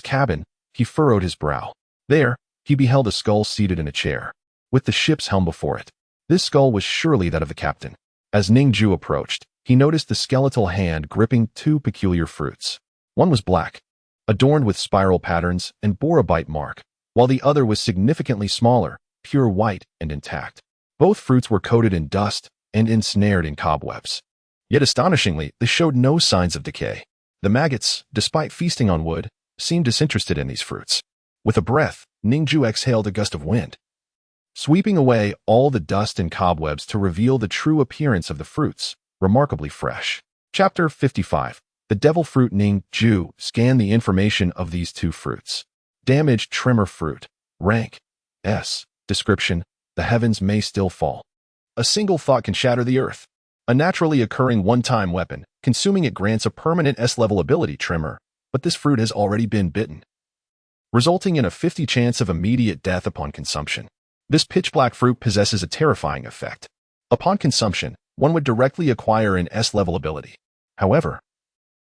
cabin, he furrowed his brow. There, he beheld a skull seated in a chair, with the ship's helm before it. This skull was surely that of the captain. As Ning Jue approached, he noticed the skeletal hand gripping 2 peculiar fruits. One was black, adorned with spiral patterns, and bore a bite mark, while the other was significantly smaller, pure white and intact. Both fruits were coated in dust and ensnared in cobwebs. Yet astonishingly, they showed no signs of decay. The maggots, despite feasting on wood, seemed disinterested in these fruits. With a breath, Ning Jue exhaled a gust of wind, sweeping away all the dust and cobwebs to reveal the true appearance of the fruits, remarkably fresh. Chapter 55. The Devil Fruit. Ning Jue scanned the information of these 2 fruits. Damaged tremor fruit. Rank S. Description: the heavens may still fall. A single thought can shatter the earth. A naturally occurring one-time weapon. Consuming it grants a permanent S-level ability tremor, but this fruit has already been bitten, resulting in a 50 chance of immediate death upon consumption. This pitch-black fruit possesses a terrifying effect. Upon consumption, one would directly acquire an S-level ability. However,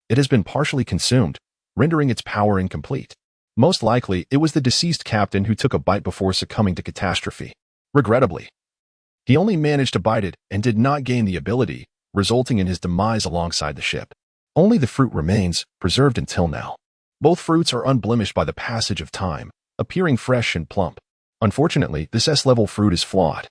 it has been partially consumed, rendering its power incomplete. Most likely, it was the deceased captain who took a bite before succumbing to catastrophe. Regrettably, he only managed to bite it and did not gain the ability, resulting in his demise alongside the ship. Only the fruit remains, preserved until now. Both fruits are unblemished by the passage of time, appearing fresh and plump. Unfortunately, this S-level fruit is flawed.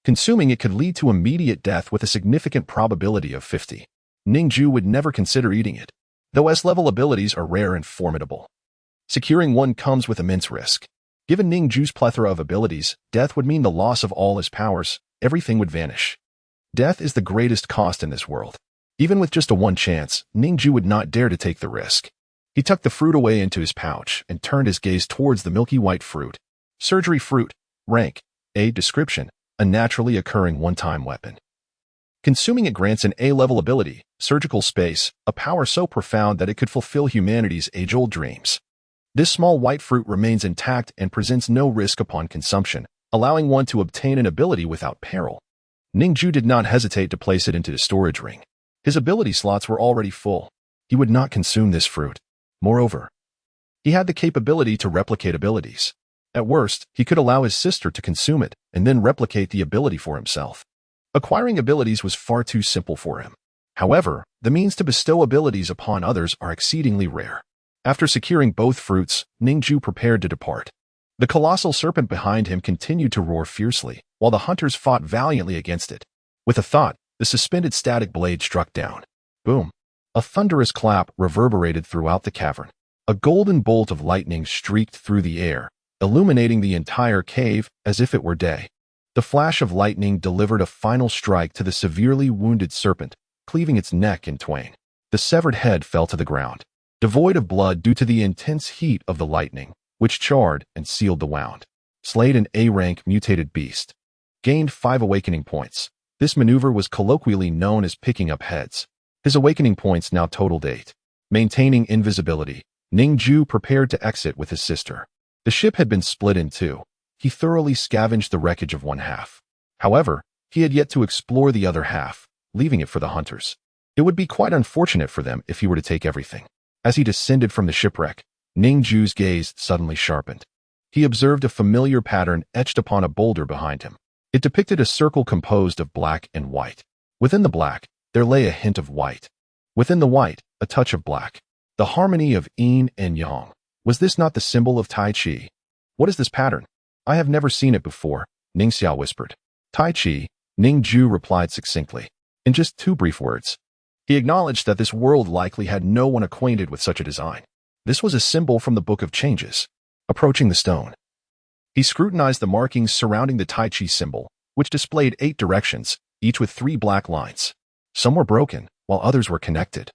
Consuming it could lead to immediate death with a significant probability of 50. Ning Jue would never consider eating it, though S-level abilities are rare and formidable. Securing one comes with immense risk. Given Ning Jue's plethora of abilities, death would mean the loss of all his powers. Everything would vanish. Death is the greatest cost in this world. Even with just a one chance, Ning Jue would not dare to take the risk. He tucked the fruit away into his pouch and turned his gaze towards the milky white fruit. Surgery fruit. Rank. A. Description. A naturally occurring one-time weapon. Consuming it grants an A-level ability, surgical space, a power so profound that it could fulfill humanity's age-old dreams. This small white fruit remains intact and presents no risk upon consumption, allowing one to obtain an ability without peril. Ning Jue did not hesitate to place it into the storage ring. His ability slots were already full. He would not consume this fruit. Moreover, he had the capability to replicate abilities. At worst, he could allow his sister to consume it and then replicate the ability for himself. Acquiring abilities was far too simple for him. However, the means to bestow abilities upon others are exceedingly rare. After securing both fruits, Ning Jue prepared to depart. The colossal serpent behind him continued to roar fiercely, while the hunters fought valiantly against it. With a thought, the suspended static blade struck down. Boom! A thunderous clap reverberated throughout the cavern. A golden bolt of lightning streaked through the air, illuminating the entire cave as if it were day. The flash of lightning delivered a final strike to the severely wounded serpent, cleaving its neck in twain. The severed head fell to the ground, devoid of blood due to the intense heat of the lightning, which charred and sealed the wound. Slayed an A-rank mutated beast. Gained 5 awakening points. This maneuver was colloquially known as picking up heads. His awakening points now totaled 8. Maintaining invisibility, Ning Jue prepared to exit with his sister. The ship had been split in two. He thoroughly scavenged the wreckage of one half. However, he had yet to explore the other half, leaving it for the hunters. It would be quite unfortunate for them if he were to take everything. As he descended from the shipwreck, Ning Jue's gaze suddenly sharpened. He observed a familiar pattern etched upon a boulder behind him. It depicted a circle composed of black and white. Within the black, there lay a hint of white. Within the white, a touch of black. The harmony of yin and yang. Was this not the symbol of Tai Chi? What is this pattern? I have never seen it before, Ning Xiao whispered. Tai Chi, Ning Jue replied succinctly, in just 2 brief words. He acknowledged that this world likely had no one acquainted with such a design. This was a symbol from the Book of Changes. Approaching the stone, he scrutinized the markings surrounding the Tai Chi symbol, which displayed 8 directions, each with 3 black lines. Some were broken, while others were connected.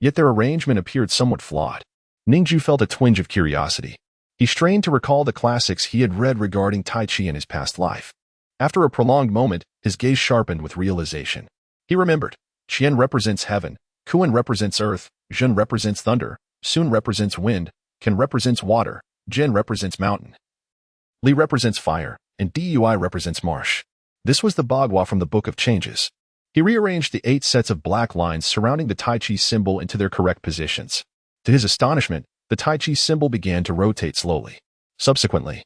Yet their arrangement appeared somewhat flawed. Ning Jue felt a twinge of curiosity. He strained to recall the classics he had read regarding Tai Chi in his past life. After a prolonged moment, his gaze sharpened with realization. He remembered. Qian represents heaven, Kuan represents earth, Zhen represents thunder, Sun represents wind, Kan represents water, Zhen represents mountain, Li represents fire, and Dui represents marsh. This was the Bagua from the Book of Changes. He rearranged the 8 sets of black lines surrounding the Tai Chi symbol into their correct positions. To his astonishment, the Tai Chi symbol began to rotate slowly. Subsequently,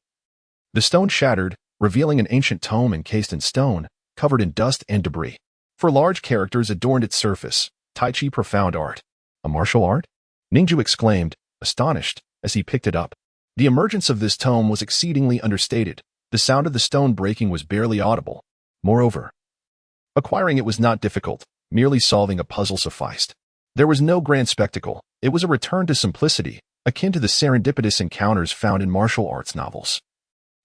the stone shattered, revealing an ancient tome encased in stone, covered in dust and debris. 4 large characters adorned its surface. Tai Chi profound art. A martial art? Ning Jue exclaimed, astonished, as he picked it up. The emergence of this tome was exceedingly understated. The sound of the stone breaking was barely audible. Moreover, acquiring it was not difficult. Merely solving a puzzle sufficed. There was no grand spectacle. It was a return to simplicity, akin to the serendipitous encounters found in martial arts novels,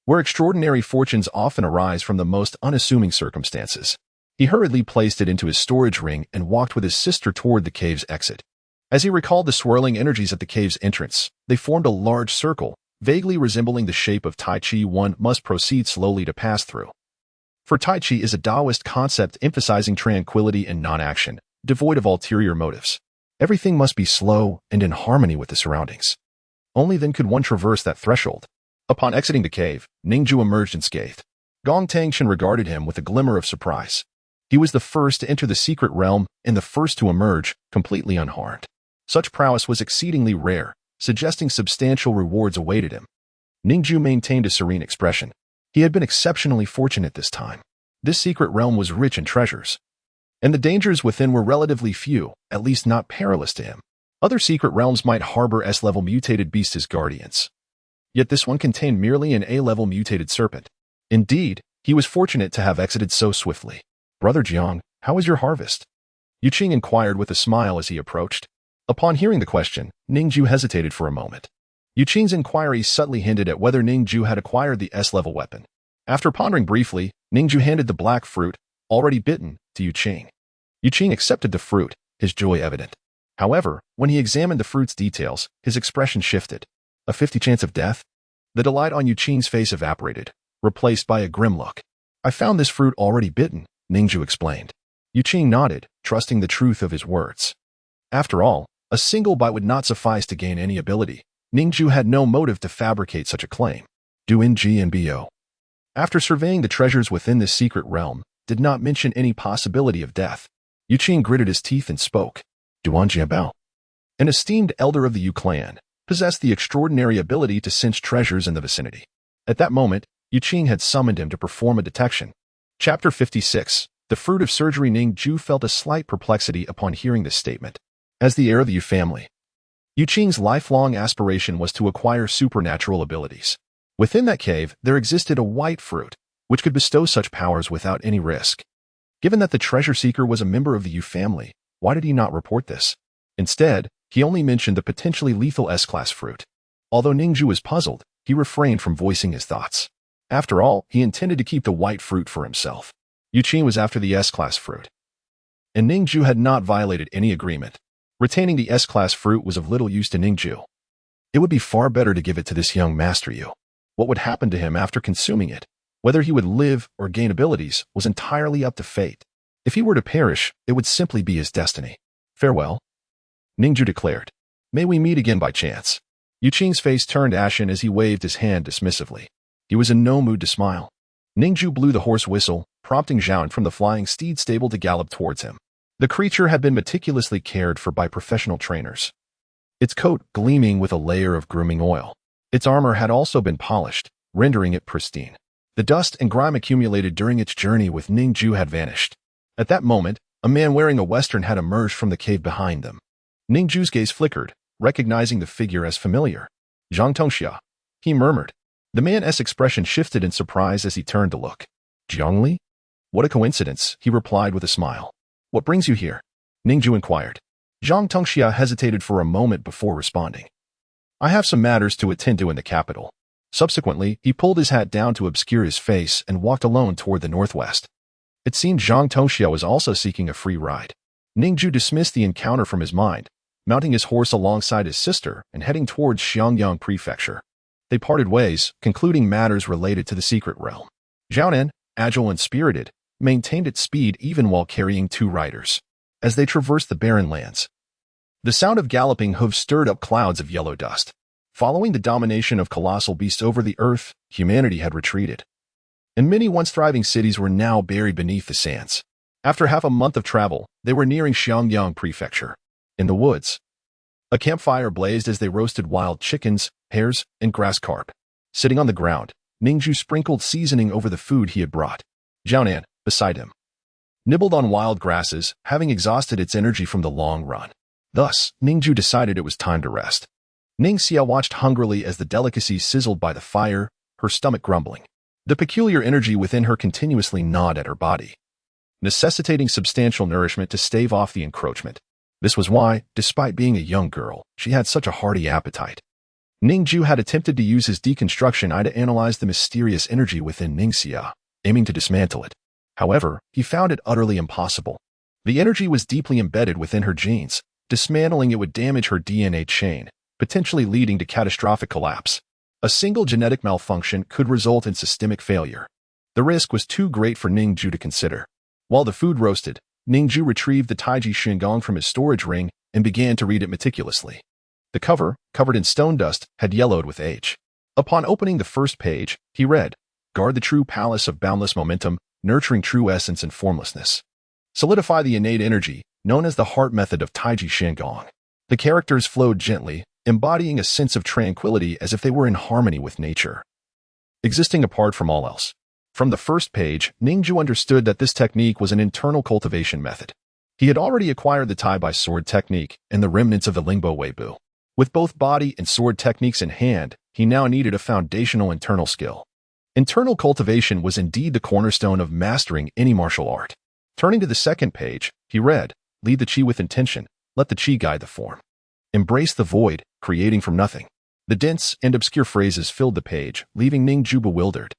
where extraordinary fortunes often arise from the most unassuming circumstances. He hurriedly placed it into his storage ring and walked with his sister toward the cave's exit. As he recalled the swirling energies at the cave's entrance, they formed a large circle, vaguely resembling the shape of Tai Chi one must proceed slowly to pass through. For Tai Chi is a Taoist concept emphasizing tranquility and non-action, devoid of ulterior motives. Everything must be slow and in harmony with the surroundings. Only then could one traverse that threshold. Upon exiting the cave, Ning Jue emerged unscathed. Gong Tangshan regarded him with a glimmer of surprise. He was the first to enter the secret realm and the first to emerge, completely unharmed. Such prowess was exceedingly rare, suggesting substantial rewards awaited him. Ning Jue maintained a serene expression. He had been exceptionally fortunate this time. This secret realm was rich in treasures, and the dangers within were relatively few, at least not perilous to him. Other secret realms might harbor S-level mutated beasts as guardians. Yet this one contained merely an A-level mutated serpent. Indeed, he was fortunate to have exited so swiftly. Brother Jiang, how is your harvest? Yuqing inquired with a smile as he approached. Upon hearing the question, Ning Jue hesitated for a moment. Yuqing's inquiry subtly hinted at whether Ning Jue had acquired the S-level weapon. After pondering briefly, Ning Jue handed the black fruit, already bitten, to Yuqing. Yuqing accepted the fruit, his joy evident. However, when he examined the fruit's details, his expression shifted. A 50 chance of death? The delight on Yuqing's face evaporated, replaced by a grim look. I found this fruit already bitten, Ning Jue explained. Yuqing nodded, trusting the truth of his words. After all, a single bite would not suffice to gain any ability. Ning Jue had no motive to fabricate such a claim. Duan Ji and Bo. After surveying the treasures within this secret realm, did not mention any possibility of death. Yuqing gritted his teeth and spoke. Duan Jiabao, an esteemed elder of the Yu clan, possessed the extraordinary ability to sense treasures in the vicinity. At that moment, Yuqing had summoned him to perform a detection. Chapter 56. The Fruit of Surgery. Ning Jue felt a slight perplexity upon hearing this statement. As the heir of the Yu family, Yuqing's lifelong aspiration was to acquire supernatural abilities. Within that cave, there existed a white fruit, which could bestow such powers without any risk. Given that the treasure seeker was a member of the Yu family, why did he not report this? Instead, he only mentioned the potentially lethal S-class fruit. Although Ning Jue was puzzled, he refrained from voicing his thoughts. After all, he intended to keep the white fruit for himself. Yuqing was after the S-class fruit, and Ning Jue had not violated any agreement. Retaining the S-class fruit was of little use to Ning Jue. It would be far better to give it to this young Master Yu. What would happen to him after consuming it, whether he would live or gain abilities, was entirely up to fate. If he were to perish, it would simply be his destiny. Farewell, Ning Jue declared. May we meet again by chance. Yuqing's face turned ashen as he waved his hand dismissively. He was in no mood to smile. Ning Jue blew the horse whistle, prompting Zhaoan from the flying steed stable to gallop towards him. The creature had been meticulously cared for by professional trainers. Its coat gleaming with a layer of grooming oil. Its armor had also been polished, rendering it pristine. The dust and grime accumulated during its journey with Ning Jue had vanished. At that moment, a man wearing a western had emerged from the cave behind them. Ning Jue's gaze flickered, recognizing the figure as familiar. Zhang Tongxia, he murmured. The man's expression shifted in surprise as he turned to look. Jiangli? What a coincidence, he replied with a smile. What brings you here? Ning Jue inquired. Zhang Tongxia hesitated for a moment before responding. I have some matters to attend to in the capital. Subsequently, he pulled his hat down to obscure his face and walked alone toward the northwest. It seemed Zhang Tongxia was also seeking a free ride. Ning Jue dismissed the encounter from his mind, mounting his horse alongside his sister and heading towards Xiangyang Prefecture. They parted ways, concluding matters related to the secret realm. Zhaonan, agile and spirited, maintained its speed even while carrying 2 riders. As they traversed the barren lands, the sound of galloping hooves stirred up clouds of yellow dust. Following the domination of colossal beasts over the earth, humanity had retreated, and many once thriving cities were now buried beneath the sands. After half a month of travel, they were nearing Xiangyang Prefecture. In the woods, a campfire blazed as they roasted wild chickens, hares, and grass carp. Sitting on the ground, Ning Jue sprinkled seasoning over the food he had brought. Zhaonan, beside him, nibbled on wild grasses, having exhausted its energy from the long run. Thus, Ning Jue decided it was time to rest. Ning Xia watched hungrily as the delicacies sizzled by the fire, her stomach grumbling. The peculiar energy within her continuously gnawed at her body, necessitating substantial nourishment to stave off the encroachment. This was why, despite being a young girl, she had such a hearty appetite. Ning Jue had attempted to use his deconstruction eye to analyze the mysterious energy within Ning Xia, aiming to dismantle it. However, he found it utterly impossible. The energy was deeply embedded within her genes. Dismantling it would damage her DNA chain, potentially leading to catastrophic collapse. A single genetic malfunction could result in systemic failure. The risk was too great for Ning Jue to consider. While the food roasted, Ning Jue retrieved the Taiji Shingong from his storage ring and began to read it meticulously. The cover, covered in stone dust, had yellowed with age. Upon opening the first page, he read, "Guard the true palace of boundless momentum, nurturing true essence and formlessness. Solidify the innate energy, known as the heart method of Taiji Shingong." The characters flowed gently, embodying a sense of tranquility as if they were in harmony with nature, existing apart from all else. From the first page, Ning Jue understood that this technique was an internal cultivation method. He had already acquired the Tai by sword technique and the remnants of the Lingbo Weibu. With both body and sword techniques in hand, he now needed a foundational internal skill. Internal cultivation was indeed the cornerstone of mastering any martial art. Turning to the second page, he read, Lead the qi with intention. Let the qi guide the form. Embrace the void, creating from nothing. The dense and obscure phrases filled the page, leaving Ning Jue bewildered.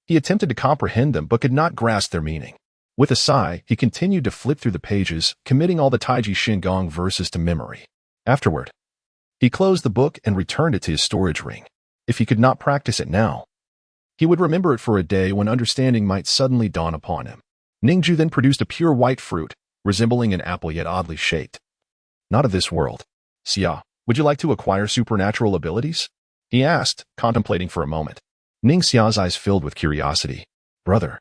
He attempted to comprehend them but could not grasp their meaning. With a sigh, he continued to flip through the pages, committing all the Taiji Shingon verses to memory. Afterward, he closed the book and returned it to his storage ring. If he could not practice it now, he would remember it for a day when understanding might suddenly dawn upon him. Ning Jue then produced a pure white fruit, resembling an apple yet oddly shaped. Not of this world. Xia, would you like to acquire supernatural abilities? He asked, contemplating for a moment. Ning Xia's eyes filled with curiosity. Brother,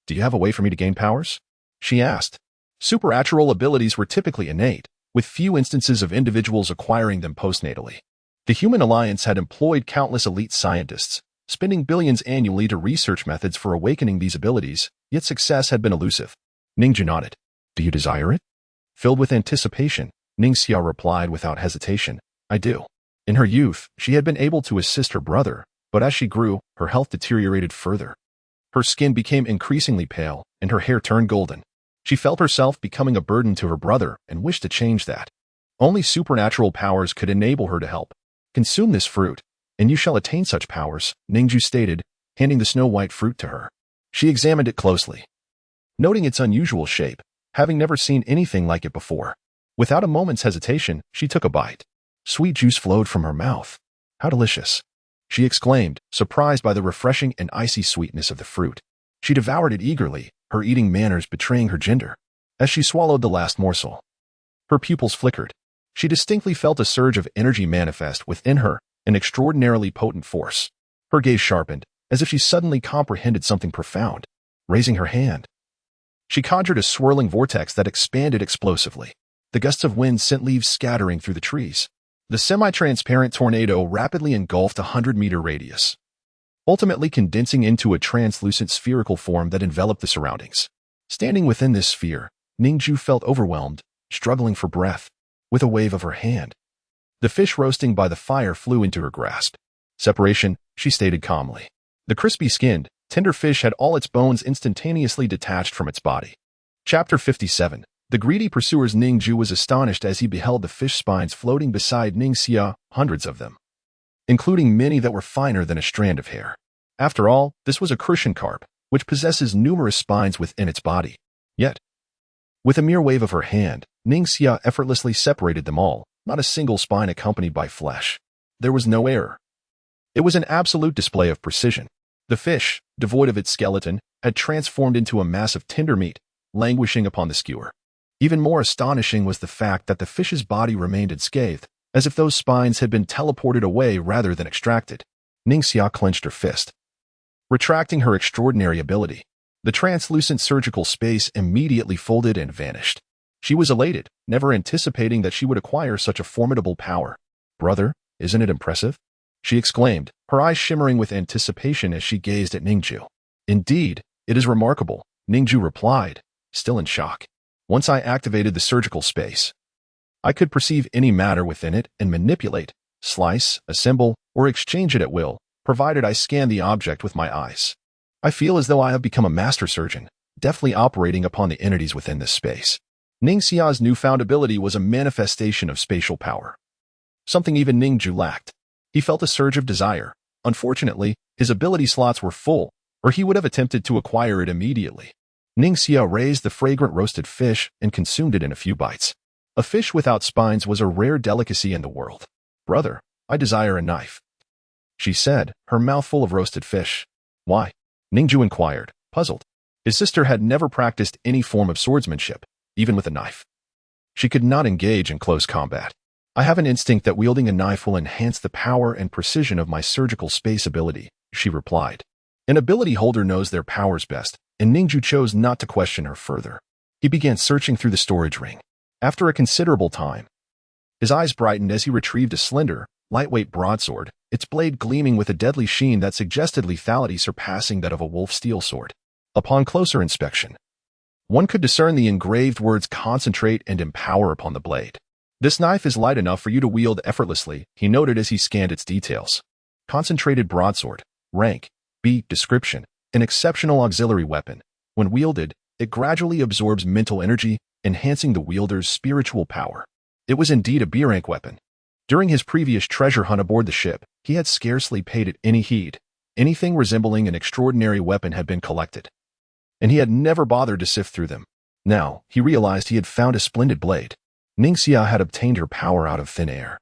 do you have a way for me to gain powers? She asked. Supernatural abilities were typically innate, with few instances of individuals acquiring them postnatally. The Human Alliance had employed countless elite scientists, spending billions annually to research methods for awakening these abilities, yet success had been elusive. Ning Jue nodded. Do you desire it? Filled with anticipation, Ning Xia replied without hesitation. I do. In her youth, she had been able to assist her brother, but as she grew, her health deteriorated further. Her skin became increasingly pale, and her hair turned golden. She felt herself becoming a burden to her brother and wished to change that. Only supernatural powers could enable her to help. Consume this fruit, and you shall attain such powers, Ning Jue stated, handing the snow-white fruit to her. She examined it closely, noting its unusual shape, having never seen anything like it before. Without a moment's hesitation, she took a bite. Sweet juice flowed from her mouth. How delicious! She exclaimed, surprised by the refreshing and icy sweetness of the fruit. She devoured it eagerly, her eating manners betraying her gender. As she swallowed the last morsel, her pupils flickered. She distinctly felt a surge of energy manifest within her, an extraordinarily potent force. Her gaze sharpened, as if she suddenly comprehended something profound. Raising her hand, she conjured a swirling vortex that expanded explosively. The gusts of wind sent leaves scattering through the trees. The semi-transparent tornado rapidly engulfed a 100-meter radius, ultimately condensing into a translucent spherical form that enveloped the surroundings. Standing within this sphere, Ning Jue felt overwhelmed, struggling for breath. With a wave of her hand, the fish roasting by the fire flew into her grasp. Separation, she stated calmly. The crispy-skinned, tender fish had all its bones instantaneously detached from its body. Chapter 57. The greedy pursuer's Ning Jue was astonished as he beheld the fish spines floating beside Ning Xia, hundreds of them, including many that were finer than a strand of hair. After all, this was a crucian carp, which possesses numerous spines within its body. Yet, with a mere wave of her hand, Ning Xia effortlessly separated them all, not a single spine accompanied by flesh. There was no error. It was an absolute display of precision. The fish, devoid of its skeleton, had transformed into a mass of tender meat, languishing upon the skewer. Even more astonishing was the fact that the fish's body remained unscathed, as if those spines had been teleported away rather than extracted. Ning Xia clenched her fist, retracting her extraordinary ability. The translucent surgical space immediately folded and vanished. She was elated, never anticipating that she would acquire such a formidable power. Brother, isn't it impressive? She exclaimed, her eyes shimmering with anticipation as she gazed at Ning Jue. Indeed, it is remarkable, Ning Jue replied, still in shock. Once I activated the surgical space, I could perceive any matter within it and manipulate, slice, assemble, or exchange it at will, provided I scanned the object with my eyes. I feel as though I have become a master surgeon, deftly operating upon the entities within this space. Ning Xia's newfound ability was a manifestation of spatial power, something even Ning Jue lacked. He felt a surge of desire. Unfortunately, his ability slots were full, or he would have attempted to acquire it immediately. Ning Xia raised the fragrant roasted fish and consumed it in a few bites. A fish without spines was a rare delicacy in the world. Brother, I desire a knife, she said, her mouth full of roasted fish. Why? Ning Jue inquired, puzzled. His sister had never practiced any form of swordsmanship, even with a knife. She could not engage in close combat. I have an instinct that wielding a knife will enhance the power and precision of my surgical space ability, she replied. An ability holder knows their powers best, and Ning Jue chose not to question her further. He began searching through the storage ring. After a considerable time, his eyes brightened as he retrieved a slender, lightweight broadsword, its blade gleaming with a deadly sheen that suggested lethality surpassing that of a wolf steel sword. Upon closer inspection, one could discern the engraved words concentrate and empower upon the blade. This knife is light enough for you to wield effortlessly, he noted as he scanned its details. Concentrated broadsword, rank, B, description, an exceptional auxiliary weapon. When wielded, it gradually absorbs mental energy, enhancing the wielder's spiritual power. It was indeed a B-rank weapon. During his previous treasure hunt aboard the ship, he had scarcely paid it any heed. Anything resembling an extraordinary weapon had been collected, and he had never bothered to sift through them. Now, he realized he had found a splendid blade. Ning Jue had obtained her power out of thin air.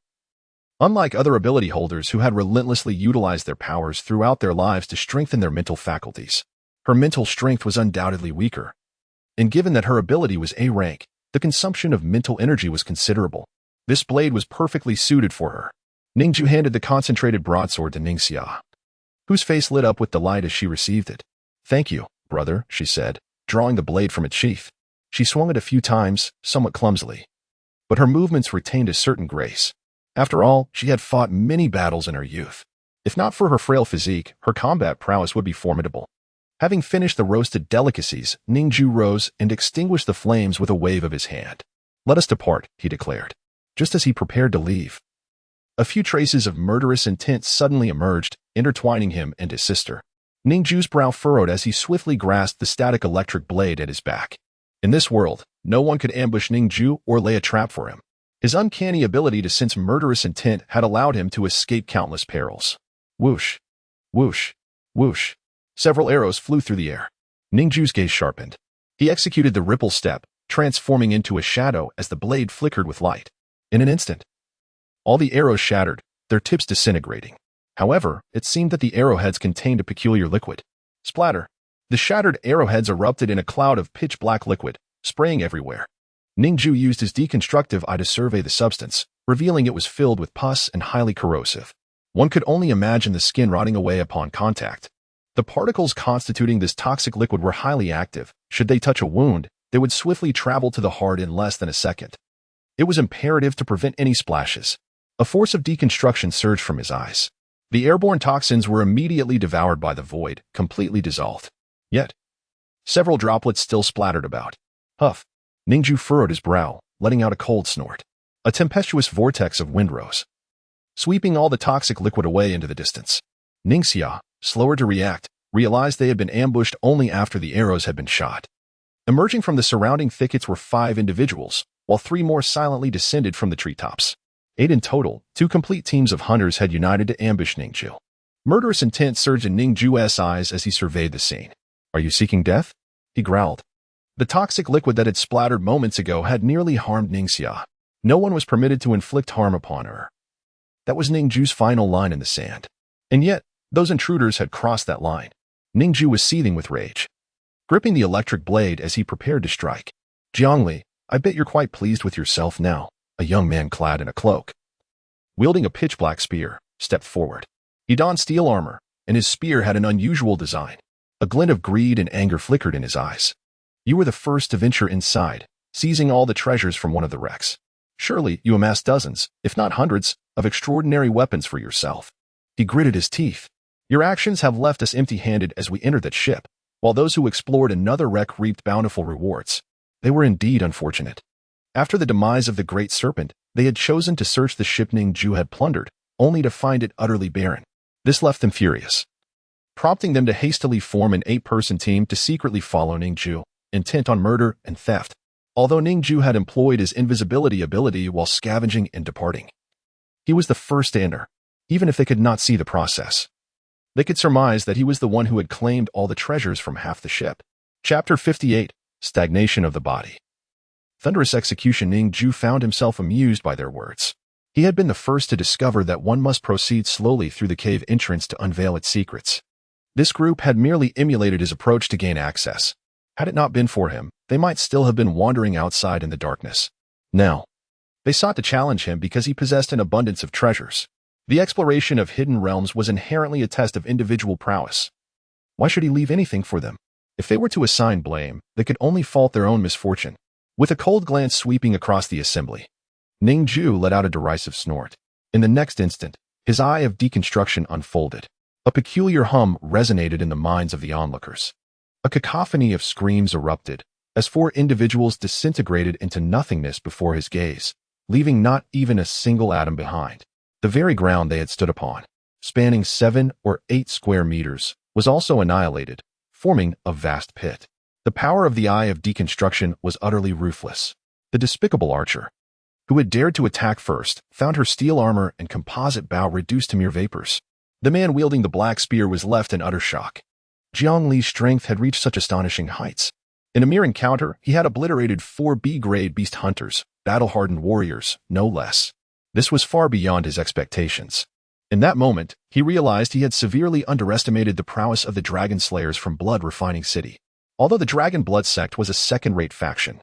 Unlike other ability holders who had relentlessly utilized their powers throughout their lives to strengthen their mental faculties, her mental strength was undoubtedly weaker. And given that her ability was A rank, the consumption of mental energy was considerable. This blade was perfectly suited for her. Ning Jue handed the concentrated broadsword to Ning Jue, whose face lit up with delight as she received it. "Thank you, brother," she said, drawing the blade from its sheath. She swung it a few times, somewhat clumsily, but her movements retained a certain grace. After all, she had fought many battles in her youth. If not for her frail physique, her combat prowess would be formidable. Having finished the roasted delicacies, Ning Jue rose and extinguished the flames with a wave of his hand. "Let us depart," he declared, just as he prepared to leave. A few traces of murderous intent suddenly emerged, intertwining him and his sister. Ning Jue's brow furrowed as he swiftly grasped the static electric blade at his back. In this world, no one could ambush Ning Jue or lay a trap for him. His uncanny ability to sense murderous intent had allowed him to escape countless perils. Whoosh, whoosh, whoosh. Several arrows flew through the air. Ning Jue's gaze sharpened. He executed the ripple step, transforming into a shadow as the blade flickered with light. In an instant, all the arrows shattered, their tips disintegrating. However, it seemed that the arrowheads contained a peculiar liquid. Splatter. The shattered arrowheads erupted in a cloud of pitch-black liquid, spraying everywhere. Ning Jue used his deconstructive eye to survey the substance, revealing it was filled with pus and highly corrosive. One could only imagine the skin rotting away upon contact. The particles constituting this toxic liquid were highly active. Should they touch a wound, they would swiftly travel to the heart in less than a second. It was imperative to prevent any splashes. A force of deconstruction surged from his eyes. The airborne toxins were immediately devoured by the void, completely dissolved. Yet, several droplets still splattered about. Huff. Ning Jue furrowed his brow, letting out a cold snort. A tempestuous vortex of wind rose, sweeping all the toxic liquid away into the distance. Ning Jue, slower to react, realized they had been ambushed only after the arrows had been shot. Emerging from the surrounding thickets were 5 individuals, while 3 more silently descended from the treetops. 8 in total, 2 complete teams of hunters had united to ambush Ning Jue. Murderous intent surged in Ning Jue's eyes as he surveyed the scene. "Are you seeking death?" he growled. The toxic liquid that had splattered moments ago had nearly harmed Ning Jue. No one was permitted to inflict harm upon her. That was Ning Jue's final line in the sand. And yet, those intruders had crossed that line. Ning Jue was seething with rage, gripping the electric blade as he prepared to strike. "Jiangli, I bet you're quite pleased with yourself now," a young man clad in a cloak, wielding a pitch-black spear, stepped forward. He donned steel armor, and his spear had an unusual design. A glint of greed and anger flickered in his eyes. "You were the first to venture inside, seizing all the treasures from one of the wrecks. Surely you amassed dozens, if not hundreds, of extraordinary weapons for yourself." He gritted his teeth. "Your actions have left us empty-handed as we entered that ship, while those who explored another wreck reaped bountiful rewards. They were indeed unfortunate. After the demise of the Great Serpent, they had chosen to search the ship Ning Jue had plundered, only to find it utterly barren. This left them furious, prompting them to hastily form an 8-person team to secretly follow Ning Jue, intent on murder and theft. Although Ning Jue had employed his invisibility ability while scavenging and departing, he was the first to enter, even if they could not see the process. They could surmise that he was the one who had claimed all the treasures from half the ship. Chapter 58, Stagnation of the Body. Thunderous execution. Ning Jue found himself amused by their words. He had been the first to discover that one must proceed slowly through the cave entrance to unveil its secrets. This group had merely emulated his approach to gain access. Had it not been for him, they might still have been wandering outside in the darkness. Now, they sought to challenge him because he possessed an abundance of treasures. The exploration of hidden realms was inherently a test of individual prowess. Why should he leave anything for them? If they were to assign blame, they could only fault their own misfortune. With a cold glance sweeping across the assembly, Ning Jue let out a derisive snort. In the next instant, his eye of deconstruction unfolded. A peculiar hum resonated in the minds of the onlookers. A cacophony of screams erupted, as 4 individuals disintegrated into nothingness before his gaze, leaving not even a single atom behind. The very ground they had stood upon, spanning 7 or 8 square meters, was also annihilated, forming a vast pit. The power of the Eye of Deconstruction was utterly ruthless. The despicable archer, who had dared to attack first, found her steel armor and composite bow reduced to mere vapors. The man wielding the black spear was left in utter shock. Jiang Li's strength had reached such astonishing heights. In a mere encounter, he had obliterated 4 B-grade beast hunters, battle-hardened warriors, no less. This was far beyond his expectations. In that moment, he realized he had severely underestimated the prowess of the Dragon Slayers from Blood Refining City. Although the Dragon Blood sect was a second-rate faction,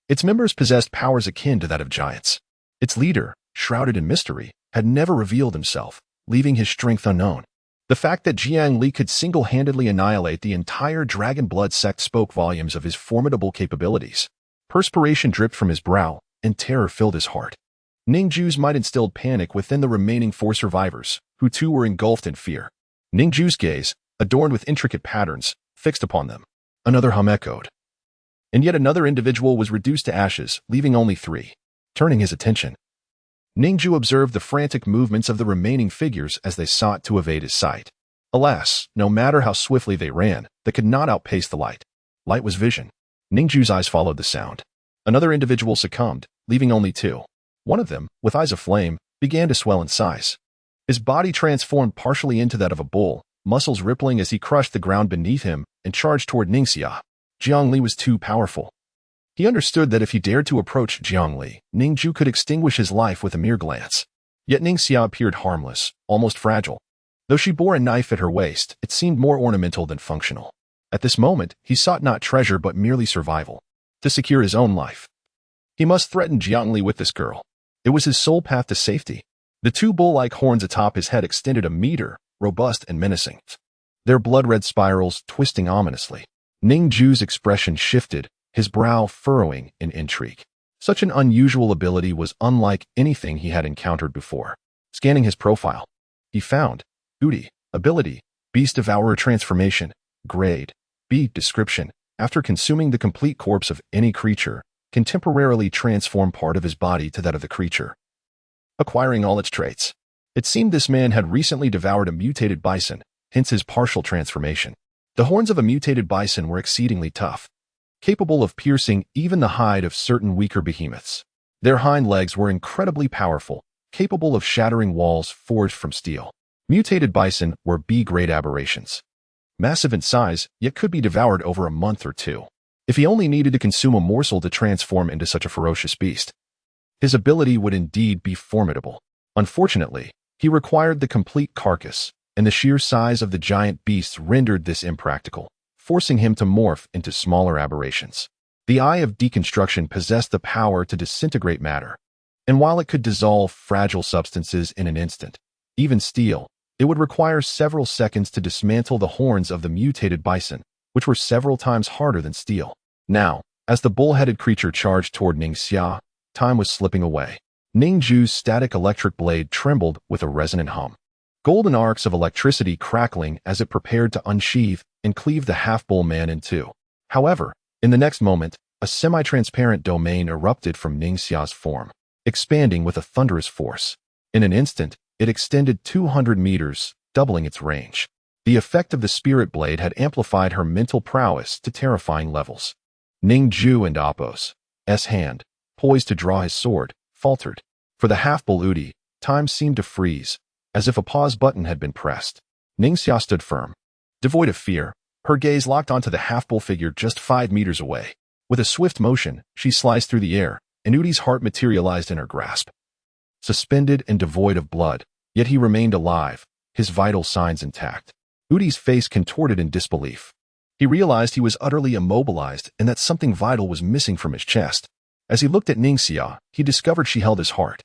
its members possessed powers akin to that of giants. Its leader, shrouded in mystery, had never revealed himself, leaving his strength unknown. The fact that Jiang Li could single-handedly annihilate the entire Dragon Blood sect spoke volumes of his formidable capabilities. Perspiration dripped from his brow, and terror filled his heart. Ning Jue's might instilled panic within the remaining 4 survivors, who too were engulfed in fear. Ning Jue's gaze, adorned with intricate patterns, fixed upon them. Another hum echoed. And yet another individual was reduced to ashes, leaving only 3. Turning his attention, Ning Jue observed the frantic movements of the remaining figures as they sought to evade his sight. Alas, no matter how swiftly they ran, they could not outpace the light. Light was vision. Ning Jue's eyes followed the sound. Another individual succumbed, leaving only 2. One of them, with eyes of flame, began to swell in size. His body transformed partially into that of a bull, muscles rippling as he crushed the ground beneath him and charged toward Ningxia. Jiang Li was too powerful. He understood that if he dared to approach Jiang Li, Ning Jue could extinguish his life with a mere glance. Yet Ningxia appeared harmless, almost fragile. Though she bore a knife at her waist, it seemed more ornamental than functional. At this moment, he sought not treasure but merely survival. To secure his own life, he must threaten Jiang Li with this girl. It was his sole path to safety. The 2 bull-like horns atop his head extended a meter, robust and menacing, their blood-red spirals twisting ominously. Ning Jue's expression shifted, his brow furrowing in intrigue. Such an unusual ability was unlike anything he had encountered before. Scanning his profile, he found Udi, ability, Beast Devourer transformation, grade, B description. After consuming the complete corpse of any creature, can temporarily transform part of his body to that of the creature, acquiring all its traits. It seemed this man had recently devoured a mutated bison, hence his partial transformation. The horns of a mutated bison were exceedingly tough, capable of piercing even the hide of certain weaker behemoths. Their hind legs were incredibly powerful, capable of shattering walls forged from steel. Mutated bison were B-grade aberrations. Massive in size, yet could be devoured over a month or 2. If he only needed to consume a morsel to transform into such a ferocious beast, his ability would indeed be formidable. Unfortunately, he required the complete carcass, and the sheer size of the giant beasts rendered this impractical, forcing him to morph into smaller aberrations. The Eye of Deconstruction possessed the power to disintegrate matter, and while it could dissolve fragile substances in an instant, even steel, it would require several seconds to dismantle the horns of the mutated bison, which were several times harder than steel. Now, as the bull-headed creature charged toward Ningxia, time was slipping away. Ning Jue's static electric blade trembled with a resonant hum. Golden arcs of electricity crackling as it prepared to unsheathe and cleave the half-bull man in 2. However, in the next moment, a semi-transparent domain erupted from Ningxia's form, expanding with a thunderous force. In an instant, it extended 200 meters, doubling its range. The effect of the spirit blade had amplified her mental prowess to terrifying levels. Ning Jue and Appo's hand, poised to draw his sword, faltered. For the half-bull Udi, time seemed to freeze, as if a pause button had been pressed. Ningxia stood firm. Devoid of fear, her gaze locked onto the half-bull figure just 5 meters away. With a swift motion, she sliced through the air, and Udi's heart materialized in her grasp. Suspended and devoid of blood, yet he remained alive, his vital signs intact. Udi's face contorted in disbelief. He realized he was utterly immobilized and that something vital was missing from his chest. As he looked at Ningxia, he discovered she held his heart.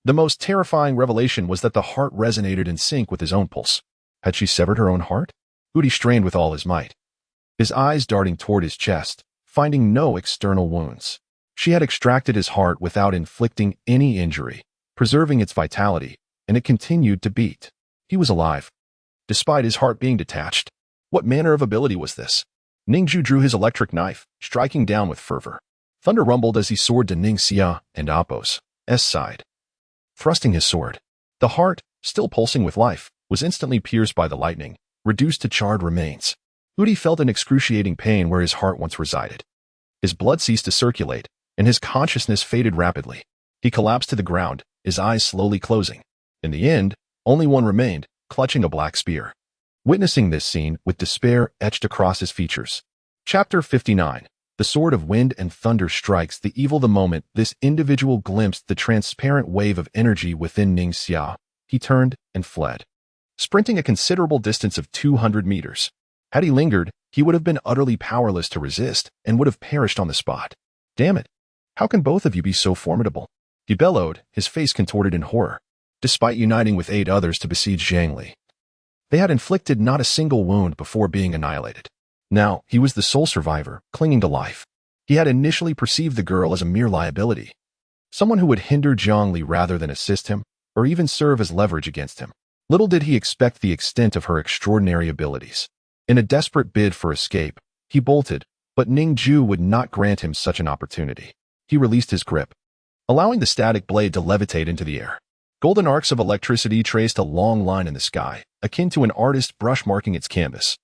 The most terrifying revelation was that the heart resonated in sync with his own pulse. Had she severed her own heart? Udi strained with all his might, his eyes darting toward his chest, finding no external wounds. She had extracted his heart without inflicting any injury, preserving its vitality, and it continued to beat. He was alive, despite his heart being detached. What manner of ability was this? Ning Jue drew his electric knife, striking down with fervor. Thunder rumbled as he soared to Ningxia and Appo's side. Thrusting his sword, the heart, still pulsing with life, was instantly pierced by the lightning, reduced to charred remains. Udi felt an excruciating pain where his heart once resided. His blood ceased to circulate, and his consciousness faded rapidly. He collapsed to the ground, his eyes slowly closing. In the end, only one remained, clutching a black spear. Witnessing this scene with despair etched across his features. Chapter 59. The sword of wind and thunder strikes the evil the moment this individual glimpsed the transparent wave of energy within Ning Jue. He turned and fled, sprinting a considerable distance of 200 meters. Had he lingered, he would have been utterly powerless to resist and would have perished on the spot. Damn it! How can both of you be so formidable? He bellowed, his face contorted in horror. Despite uniting with 8 others to besiege Zhangli, they had inflicted not a single wound before being annihilated. Now, he was the sole survivor, clinging to life. He had initially perceived the girl as a mere liability, someone who would hinder Zhangli rather than assist him, or even serve as leverage against him. Little did he expect the extent of her extraordinary abilities. In a desperate bid for escape, he bolted, but Ning Jue would not grant him such an opportunity. He released his grip, allowing the static blade to levitate into the air. Golden arcs of electricity traced a long line in the sky, akin to an artist brush marking its canvas.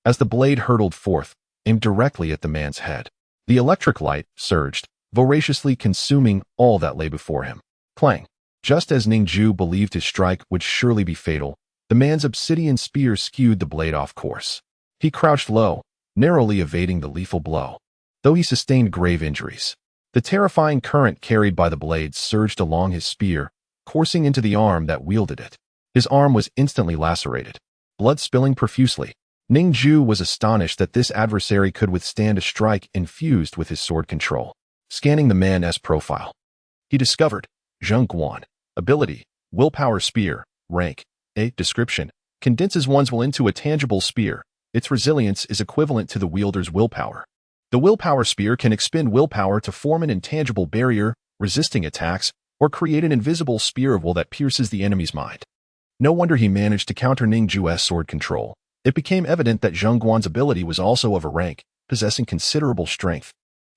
As the blade hurtled forth, aimed directly at the man's head, the electric light surged, voraciously consuming all that lay before him. Clang! Just as Ning Jue believed his strike would surely be fatal, the man's obsidian spear skewed the blade off course. He crouched low, narrowly evading the lethal blow, though he sustained grave injuries. The terrifying current carried by the blade surged along his spear, coursing into the arm that wielded it. His arm was instantly lacerated, blood spilling profusely. Ning Jue was astonished that this adversary could withstand a strike infused with his sword control. Scanning the man's profile, he discovered Zheng Guan. Ability, willpower spear, rank, A. Description, condenses one's will into a tangible spear. Its resilience is equivalent to the wielder's willpower. The willpower spear can expend willpower to form an intangible barrier, resisting attacks, or create an invisible spear of will that pierces the enemy's mind. No wonder he managed to counter Ning Jue's sword control. It became evident that Zheng Guan's ability was also of a rank, possessing considerable strength.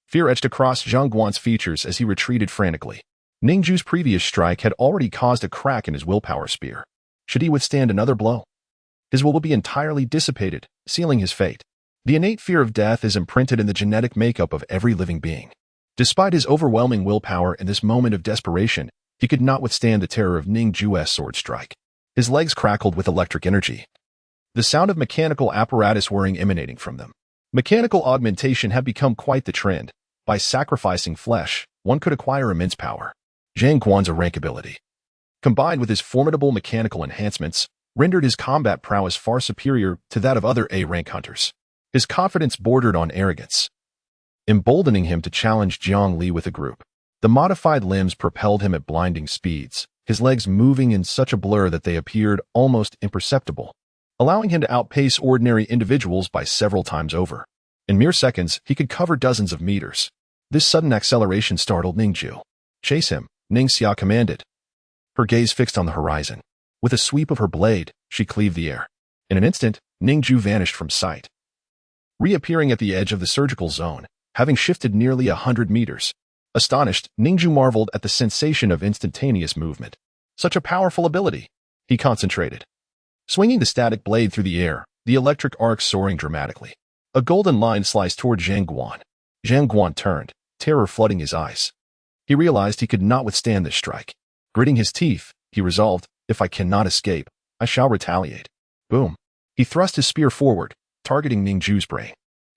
Fear etched across Zheng Guan's features as he retreated frantically. Ning Jue's previous strike had already caused a crack in his willpower spear. Should he withstand another blow, his will be entirely dissipated, sealing his fate. The innate fear of death is imprinted in the genetic makeup of every living being. Despite his overwhelming willpower in this moment of desperation, he could not withstand the terror of Ning Jue's sword strike. His legs crackled with electric energy, the sound of mechanical apparatus whirring emanating from them. Mechanical augmentation had become quite the trend. By sacrificing flesh, one could acquire immense power. Zheng Guan's rank ability, combined with his formidable mechanical enhancements, rendered his combat prowess far superior to that of other A-rank hunters. His confidence bordered on arrogance, emboldening him to challenge Jiang Li with a group. The modified limbs propelled him at blinding speeds, his legs moving in such a blur that they appeared almost imperceptible, allowing him to outpace ordinary individuals by several times over. In mere seconds, he could cover dozens of meters. This sudden acceleration startled Ning Jue. "Chase him," Ning Jue commanded, her gaze fixed on the horizon. With a sweep of her blade, she cleaved the air. In an instant, Ning Jue vanished from sight, reappearing at the edge of the surgical zone, having shifted nearly 100 meters. Astonished, Ning Jue marveled at the sensation of instantaneous movement. Such a powerful ability. He concentrated, swinging the static blade through the air, the electric arc soaring dramatically. A golden line sliced toward Zheng Guan. Zheng Guan turned, terror flooding his eyes. He realized he could not withstand this strike. Gritting his teeth, he resolved, "If I cannot escape, I shall retaliate." Boom. He thrust his spear forward, targeting Ning Jue's brain.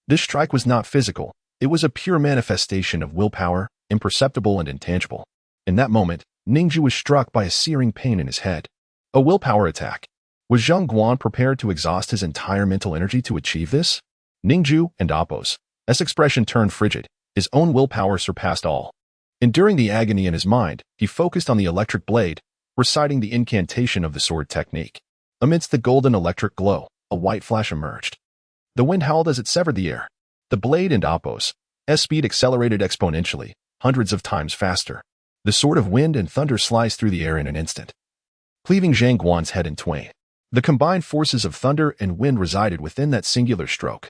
This strike was not physical. It was a pure manifestation of willpower, imperceptible and intangible. In that moment, Ning Jue was struck by a searing pain in his head. A willpower attack. Was Zheng Guan prepared to exhaust his entire mental energy to achieve this? Ning Jue and Appo's expression turned frigid. His own willpower surpassed all. Enduring the agony in his mind, he focused on the electric blade, reciting the incantation of the sword technique. Amidst the golden electric glow, a white flash emerged. The wind howled as it severed the air. The blade and Appo's speed accelerated exponentially, hundreds of times faster. The sword of wind and thunder sliced through the air in an instant, cleaving Zheng Guan's head in twain. The combined forces of thunder and wind resided within that singular stroke.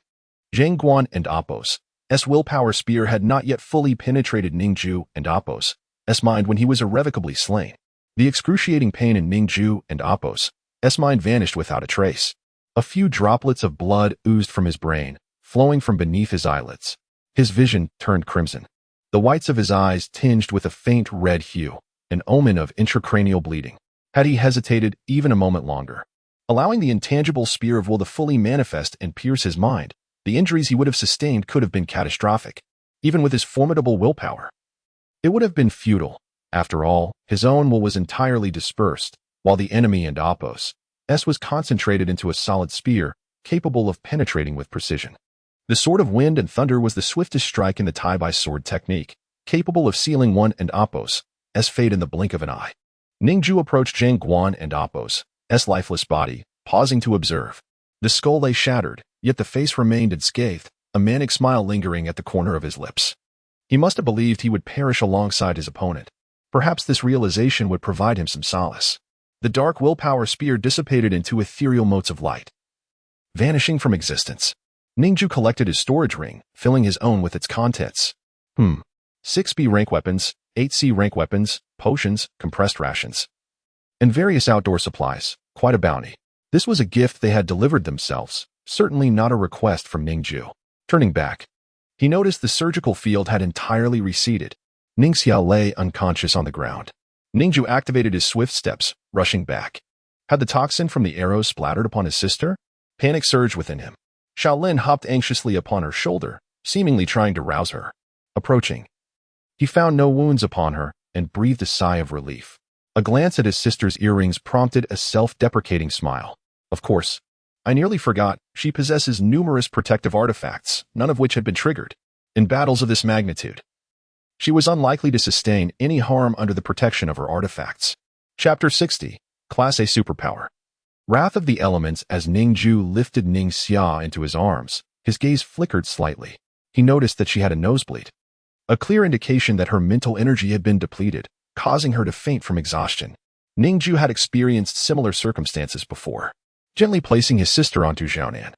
Zheng Guan and Appo's willpower spear had not yet fully penetrated Ning Jue and Appo's mind when he was irrevocably slain. The excruciating pain in Ning Jue and Appo's mind vanished without a trace. A few droplets of blood oozed from his brain, flowing from beneath his eyelids. His vision turned crimson. The whites of his eyes tinged with a faint red hue, an omen of intracranial bleeding. Had he hesitated even a moment longer, allowing the intangible spear of will to fully manifest and pierce his mind, the injuries he would have sustained could have been catastrophic, even with his formidable willpower. It would have been futile. After all, his own will was entirely dispersed, while the enemy and Appos' was concentrated into a solid spear, capable of penetrating with precision. The Sword of Wind and Thunder was the swiftest strike in the Tai by sword technique, capable of sealing one and Appos' fate in the blink of an eye. Ning Jue approached Zhang Guan and Appos' lifeless body, pausing to observe. The skull lay shattered, yet the face remained unscathed, a manic smile lingering at the corner of his lips. He must have believed he would perish alongside his opponent. Perhaps this realization would provide him some solace. The dark willpower spear dissipated into ethereal motes of light, vanishing from existence. Ning Jue collected his storage ring, filling his own with its contents. 6B rank weapons, 8C rank weapons, potions, compressed rations, and various outdoor supplies. Quite a bounty. This was a gift they had delivered themselves, certainly not a request from Ning Jue. Turning back, he noticed the surgical field had entirely receded. Ning Xia lay unconscious on the ground. Ning Jue activated his swift steps, rushing back. Had the toxin from the arrows splattered upon his sister? Panic surged within him. Shaolin hopped anxiously upon her shoulder, seemingly trying to rouse her. Approaching, he found no wounds upon her and breathed a sigh of relief. A glance at his sister's earrings prompted a self-deprecating smile. Of course, I nearly forgot, she possesses numerous protective artifacts, none of which had been triggered. In battles of this magnitude, she was unlikely to sustain any harm under the protection of her artifacts. Chapter 60, Class A Superpower. Wrath of the Elements. As Ning Jue lifted Ning Xia into his arms, his gaze flickered slightly. He noticed that she had a nosebleed, a clear indication that her mental energy had been depleted, causing her to faint from exhaustion. Ning Jue had experienced similar circumstances before. Gently placing his sister onto Zhaonan,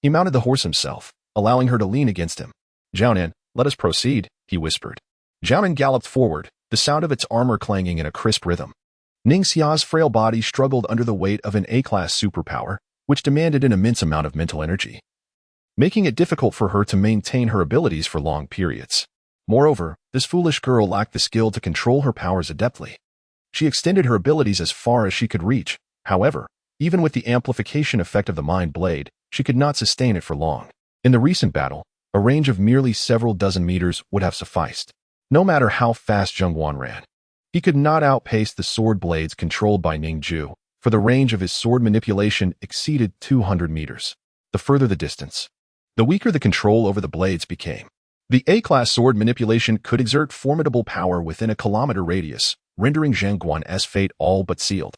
he mounted the horse himself, allowing her to lean against him. "Zhaonan, let us proceed," he whispered. Zhaonan galloped forward, the sound of its armor clanging in a crisp rhythm. Ning Xia's frail body struggled under the weight of an A-class superpower, which demanded an immense amount of mental energy, making it difficult for her to maintain her abilities for long periods. Moreover, this foolish girl lacked the skill to control her powers adeptly. She extended her abilities as far as she could reach. However, even with the amplification effect of the Mind Blade, she could not sustain it for long. In the recent battle, a range of merely several dozen meters would have sufficed. No matter how fast Zhengguan ran, he could not outpace the sword blades controlled by Ning Jue, for the range of his sword manipulation exceeded 200 meters. The further the distance, the weaker the control over the blades became. The A-class sword manipulation could exert formidable power within a kilometer radius, rendering Zhengguan's fate all but sealed.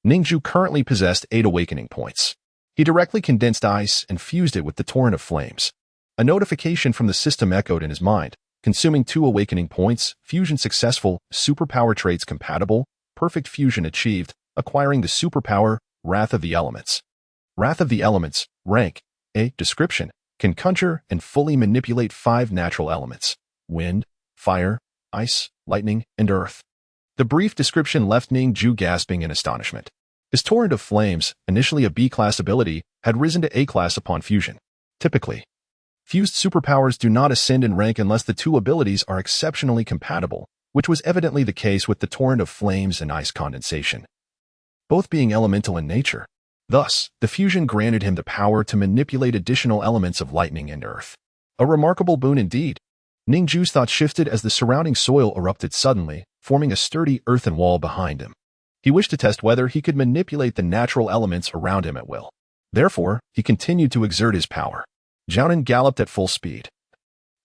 Ning Jue currently possessed 8 awakening points. He directly condensed ice and fused it with the torrent of flames. A notification from the system echoed in his mind, consuming 2 awakening points, fusion successful, superpower traits compatible, perfect fusion achieved, acquiring the superpower, Wrath of the Elements. Wrath of the Elements, rank A, description, can conjure and fully manipulate 5 natural elements: wind, fire, ice, lightning, and earth. The brief description left Ning Jue gasping in astonishment. His torrent of flames, initially a B-class ability, had risen to A-class upon fusion. Typically, fused superpowers do not ascend in rank unless the 2 abilities are exceptionally compatible, which was evidently the case with the torrent of flames and ice condensation, both being elemental in nature. Thus, the fusion granted him the power to manipulate additional elements of lightning and earth. A remarkable boon indeed. Ning Jue's thoughts shifted as the surrounding soil erupted suddenly, forming a sturdy earthen wall behind him. He wished to test whether he could manipulate the natural elements around him at will. Therefore, he continued to exert his power. Zhaonan galloped at full speed,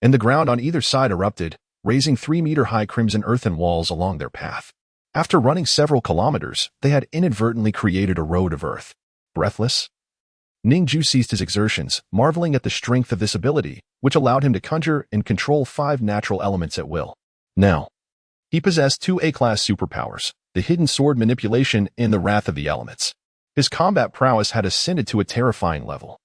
and the ground on either side erupted, raising 3-meter-high crimson earthen walls along their path. After running several kilometers, they had inadvertently created a road of earth. Breathless, Ning Jue ceased his exertions, marveling at the strength of this ability, which allowed him to conjure and control 5 natural elements at will. Now, he possessed 2 A-class superpowers, the hidden sword manipulation and the Wrath of the Elements. His combat prowess had ascended to a terrifying level.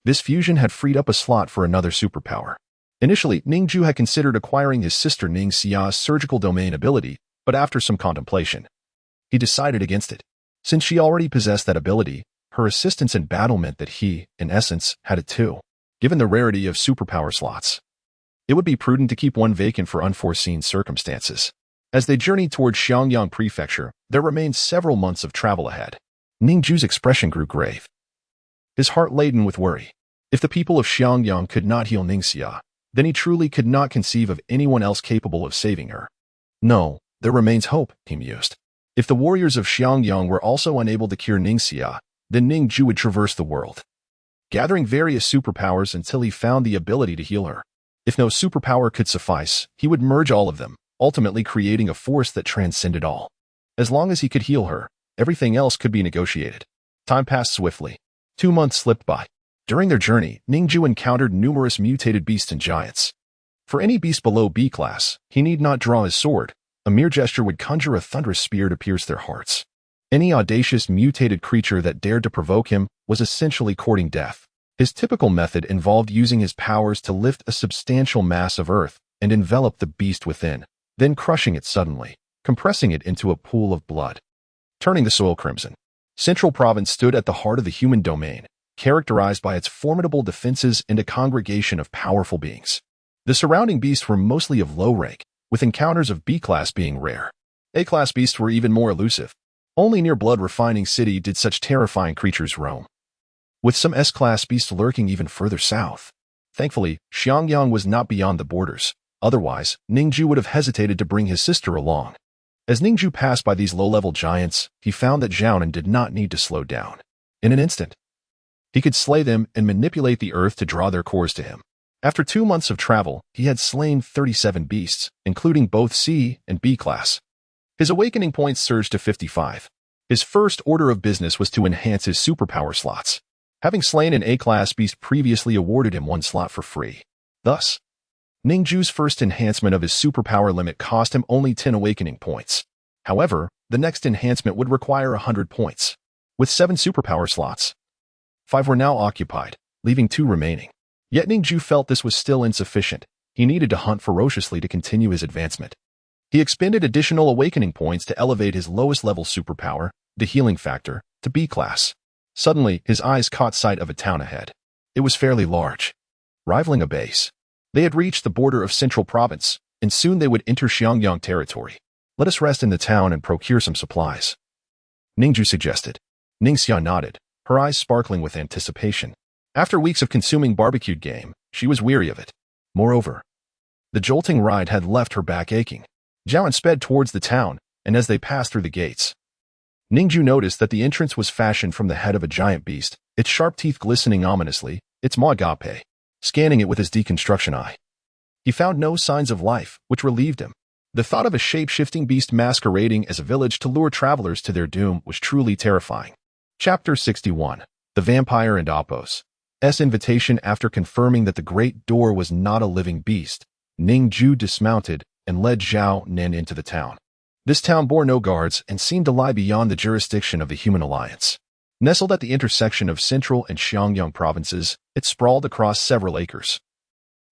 This fusion had freed up a slot for another superpower. Initially, Ning Jue had considered acquiring his sister Ning Xia's surgical domain ability, but after some contemplation, he decided against it. Since she already possessed that ability, her assistance in battle meant that he, in essence, had it too. Given the rarity of superpower slots, it would be prudent to keep one vacant for unforeseen circumstances. As they journeyed toward Xiangyang Prefecture, there remained several months of travel ahead. Ning Jue's expression grew grave, his heart laden with worry. If the people of Xiangyang could not heal Ningxia, then he truly could not conceive of anyone else capable of saving her. No, there remains hope, he mused. If the warriors of Xiangyang were also unable to cure Ningxia, then Ning Jue would traverse the world, gathering various superpowers until he found the ability to heal her. If no superpower could suffice, he would merge all of them, ultimately creating a force that transcended all. As long as he could heal her, everything else could be negotiated. Time passed swiftly. 2 months slipped by. During their journey, Ning Jue encountered numerous mutated beasts and giants. For any beast below B class, he need not draw his sword. A mere gesture would conjure a thunderous spear to pierce their hearts. Any audacious mutated creature that dared to provoke him was essentially courting death. His typical method involved using his powers to lift a substantial mass of earth and envelop the beast within, then crushing it suddenly, compressing it into a pool of blood, turning the soil crimson. Central Province stood at the heart of the human domain, characterized by its formidable defenses and a congregation of powerful beings. The surrounding beasts were mostly of low rank, with encounters of B-class being rare. A-class beasts were even more elusive. Only near Blood Refining City did such terrifying creatures roam, with some S-class beasts lurking even further south. Thankfully, Xiangyang was not beyond the borders. Otherwise, Ning Jue would have hesitated to bring his sister along. As Ning Jue passed by these low-level giants, he found that Zhaonan did not need to slow down. In an instant, he could slay them and manipulate the earth to draw their cores to him. After 2 months of travel, he had slain 37 beasts, including both C and B class. His awakening points surged to 55. His first order of business was to enhance his superpower slots. Having slain an A-class beast previously awarded him 1 slot for free. Thus, Ning Jue's first enhancement of his superpower limit cost him only 10 awakening points. However, the next enhancement would require 100 points. With 7 superpower slots, 5 were now occupied, leaving 2 remaining. Yet Ning Jue felt this was still insufficient. He needed to hunt ferociously to continue his advancement. He expended additional awakening points to elevate his lowest level superpower, the healing factor, to B class. Suddenly, his eyes caught sight of a town ahead. It was fairly large, rivaling a base. They had reached the border of Central Province, and soon they would enter Xiangyang territory. Let us rest in the town and procure some supplies, Ning Jue suggested. Ningxia nodded, her eyes sparkling with anticipation. After weeks of consuming barbecued game, she was weary of it. Moreover, the jolting ride had left her back aching. Zhaonan sped towards the town, and as they passed through the gates, Ning Jue noticed that the entrance was fashioned from the head of a giant beast, its sharp teeth glistening ominously, its maw agape. Scanning it with his deconstruction eye, he found no signs of life, which relieved him. The thought of a shape-shifting beast masquerading as a village to lure travelers to their doom was truly terrifying. Chapter 61. The Vampire and Appos. S invitation. After confirming that the great door was not a living beast, Ning Jue dismounted and led Zhao Nen into the town. This town bore no guards and seemed to lie beyond the jurisdiction of the Human Alliance. Nestled at the intersection of Central and Xiangyang provinces, it sprawled across several acres,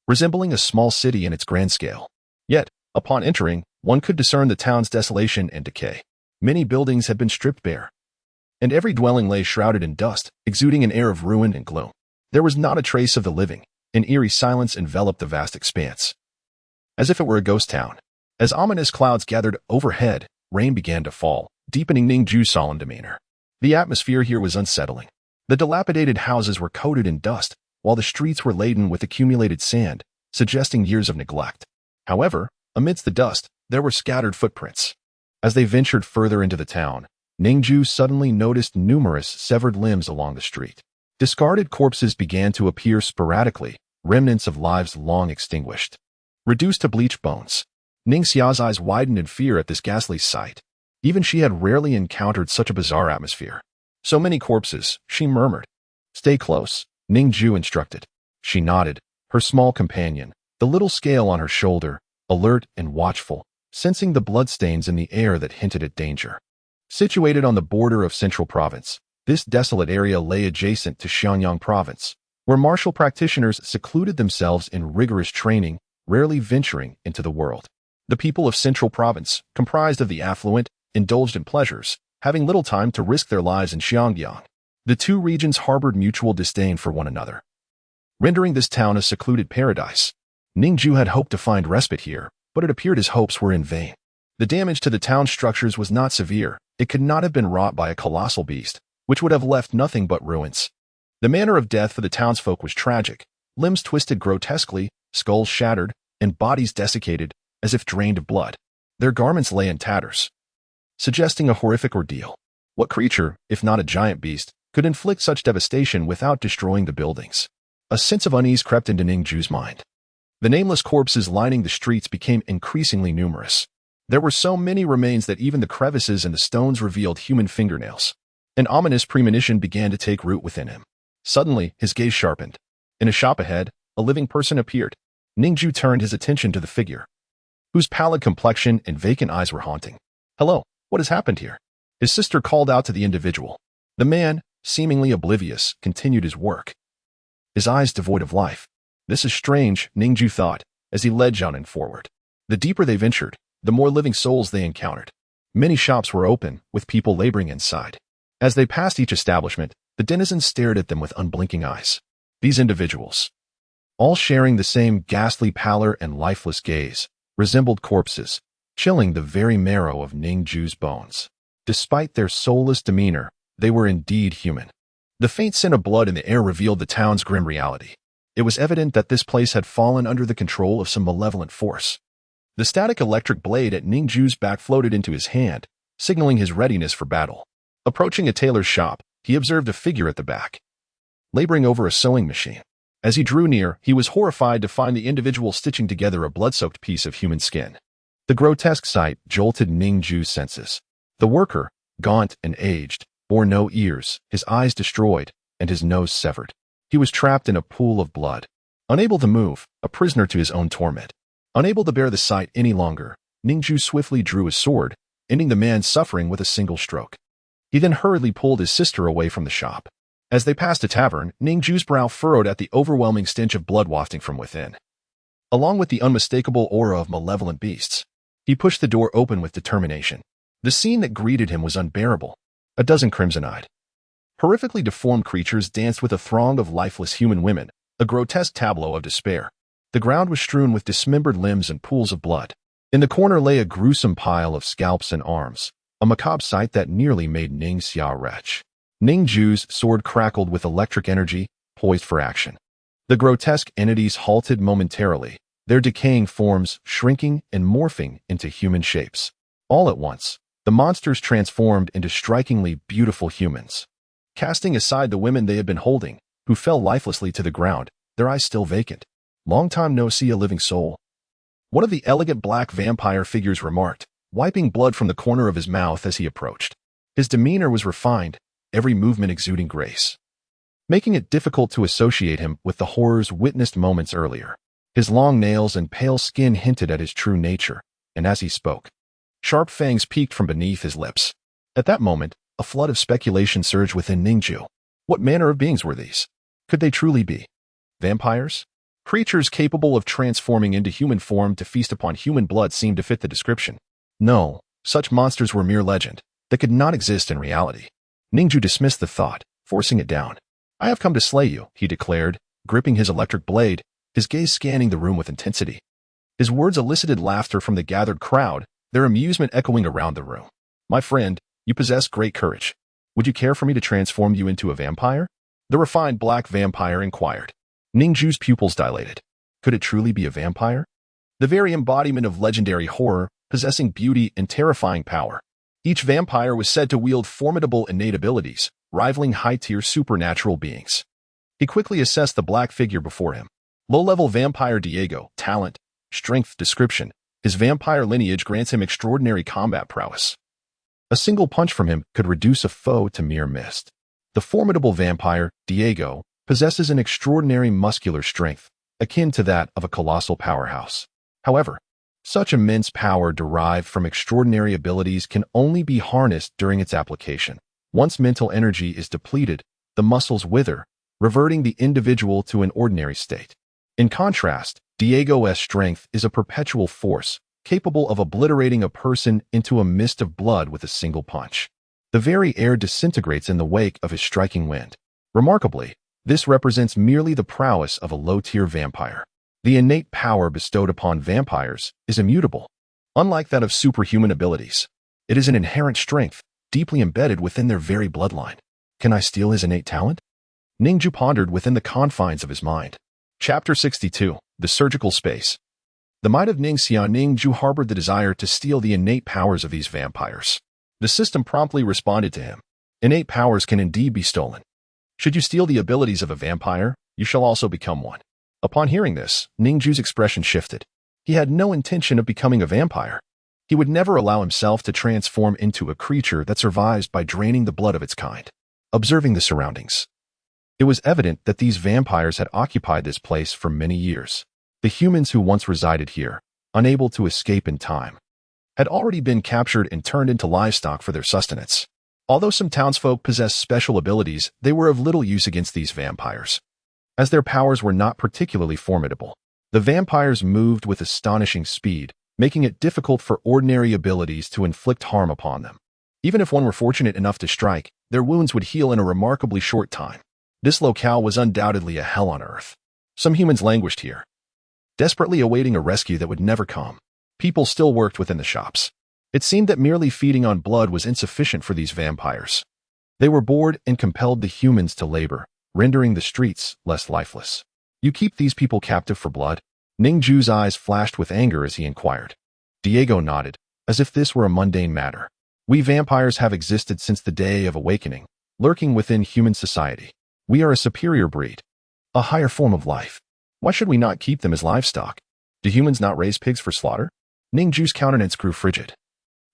resembling a small city in its grand scale. Yet, upon entering, one could discern the town's desolation and decay. Many buildings had been stripped bare, and every dwelling lay shrouded in dust, exuding an air of ruin and gloom. There was not a trace of the living. An eerie silence enveloped the vast expanse, as if it were a ghost town. As ominous clouds gathered overhead, rain began to fall, deepening Ning Jue's solemn demeanor. The atmosphere here was unsettling. The dilapidated houses were coated in dust, while the streets were laden with accumulated sand, suggesting years of neglect. However, amidst the dust, there were scattered footprints. As they ventured further into the town, Ning Jue suddenly noticed numerous severed limbs along the street. Discarded corpses began to appear sporadically, remnants of lives long extinguished. Reduced to bleached bones, Ningxia's eyes widened in fear at this ghastly sight. Even she had rarely encountered such a bizarre atmosphere. So many corpses, she murmured. Stay close, Ning Jue instructed. She nodded, her small companion, the little scale on her shoulder, alert and watchful, sensing the bloodstains in the air that hinted at danger. Situated on the border of Central Province, this desolate area lay adjacent to Xiangyang Province, where martial practitioners secluded themselves in rigorous training, rarely venturing into the world. The people of Central Province, comprised of the affluent, indulged in pleasures, having little time to risk their lives in Xiangyang. The two regions harbored mutual disdain for one another, rendering this town a secluded paradise. Ning Jue had hoped to find respite here, but it appeared his hopes were in vain. The damage to the town's structures was not severe. It could not have been wrought by a colossal beast, which would have left nothing but ruins. The manner of death for the townsfolk was tragic. Limbs twisted grotesquely, skulls shattered, and bodies desiccated, as if drained of blood. Their garments lay in tatters, suggesting a horrific ordeal. What creature, if not a giant beast, could inflict such devastation without destroying the buildings? A sense of unease crept into Ning Jue's mind. The nameless corpses lining the streets became increasingly numerous. There were so many remains that even the crevices in the stones revealed human fingernails. An ominous premonition began to take root within him. Suddenly, his gaze sharpened. In a shop ahead, a living person appeared. Ning Jue turned his attention to the figure, whose pallid complexion and vacant eyes were haunting. "Hello, what has happened here?" His sister called out to the individual. The man, seemingly oblivious, continued his work, his eyes devoid of life. This is strange, Ning Jue thought, as he led Jianan forward. The deeper they ventured, the more living souls they encountered. Many shops were open, with people laboring inside. As they passed each establishment, the denizens stared at them with unblinking eyes. These individuals, all sharing the same ghastly pallor and lifeless gaze, resembled corpses, chilling the very marrow of Ning Jue's bones. Despite their soulless demeanor, they were indeed human. The faint scent of blood in the air revealed the town's grim reality. It was evident that this place had fallen under the control of some malevolent force. The static electric blade at Ning Jue's back floated into his hand, signaling his readiness for battle. Approaching a tailor's shop, he observed a figure at the back, laboring over a sewing machine. As he drew near, he was horrified to find the individual stitching together a blood-soaked piece of human skin. The grotesque sight jolted Ning Jue's senses. The worker, gaunt and aged, bore no ears, his eyes destroyed, and his nose severed. He was trapped in a pool of blood. Unable to move, a prisoner to his own torment. Unable to bear the sight any longer, Ning Jue swiftly drew his sword, ending the man's suffering with a single stroke. He then hurriedly pulled his sister away from the shop. As they passed a tavern, Ning Jue's brow furrowed at the overwhelming stench of blood wafting from within, along with the unmistakable aura of malevolent beasts. He pushed the door open with determination. The scene that greeted him was unbearable. A dozen crimson-eyed, horrifically deformed creatures danced with a throng of lifeless human women, a grotesque tableau of despair. The ground was strewn with dismembered limbs and pools of blood. In the corner lay a gruesome pile of scalps and arms, a macabre sight that nearly made Ning Xia retch. Ning Jue's sword crackled with electric energy, poised for action. The grotesque entities halted momentarily, their decaying forms shrinking and morphing into human shapes. All at once, the monsters transformed into strikingly beautiful humans. Casting aside the women they had been holding, who fell lifelessly to the ground, their eyes still vacant. "Long time no see a living soul," one of the elegant black vampire figures remarked, wiping blood from the corner of his mouth as he approached. His demeanor was refined, every movement exuding grace, making it difficult to associate him with the horrors witnessed moments earlier. His long nails and pale skin hinted at his true nature, and as he spoke, sharp fangs peeked from beneath his lips. At that moment, a flood of speculation surged within Ning Jue. What manner of beings were these? Could they truly be vampires? Creatures capable of transforming into human form to feast upon human blood seemed to fit the description. No, such monsters were mere legend. They could not exist in reality. Ning Jue dismissed the thought, forcing it down. "I have come to slay you," he declared, gripping his electric blade, his gaze scanning the room with intensity. His words elicited laughter from the gathered crowd, their amusement echoing around the room. "My friend, you possess great courage. Would you care for me to transform you into a vampire?" The refined black vampire inquired. Ning Jue's pupils dilated. Could it truly be a vampire? The very embodiment of legendary horror, possessing beauty and terrifying power. Each vampire was said to wield formidable innate abilities, rivaling high-tier supernatural beings. He quickly assessed the black figure before him. Low-level vampire Diego, talent, strength, description. His vampire lineage grants him extraordinary combat prowess. A single punch from him could reduce a foe to mere mist. The formidable vampire, Diego, possesses an extraordinary muscular strength, akin to that of a colossal powerhouse. However, such immense power derived from extraordinary abilities can only be harnessed during its application. Once mental energy is depleted, the muscles wither, reverting the individual to an ordinary state. In contrast, Diego's strength is a perpetual force, capable of obliterating a person into a mist of blood with a single punch. The very air disintegrates in the wake of his striking wind. Remarkably, this represents merely the prowess of a low-tier vampire. The innate power bestowed upon vampires is immutable. Unlike that of superhuman abilities, it is an inherent strength, deeply embedded within their very bloodline. Can I steal his innate talent? Ning Jue pondered within the confines of his mind. Chapter 62. The Surgical Space. The might of Ning Jue harbored the desire to steal the innate powers of these vampires. The system promptly responded to him. Innate powers can indeed be stolen. Should you steal the abilities of a vampire, you shall also become one. Upon hearing this, Ning Jue's expression shifted. He had no intention of becoming a vampire. He would never allow himself to transform into a creature that survives by draining the blood of its kind. Observing the surroundings, it was evident that these vampires had occupied this place for many years. The humans who once resided here, unable to escape in time, had already been captured and turned into livestock for their sustenance. Although some townsfolk possessed special abilities, they were of little use against these vampires, as their powers were not particularly formidable. The vampires moved with astonishing speed, making it difficult for ordinary abilities to inflict harm upon them. Even if one were fortunate enough to strike, their wounds would heal in a remarkably short time. This locale was undoubtedly a hell on earth. Some humans languished here, desperately awaiting a rescue that would never come. People still worked within the shops. It seemed that merely feeding on blood was insufficient for these vampires. They were bored and compelled the humans to labor, rendering the streets less lifeless. You keep these people captive for blood? Ning Jue's eyes flashed with anger as he inquired. Diego nodded, as if this were a mundane matter. We vampires have existed since the day of awakening, lurking within human society. We are a superior breed, a higher form of life. Why should we not keep them as livestock? Do humans not raise pigs for slaughter? Ning Jue's countenance grew frigid,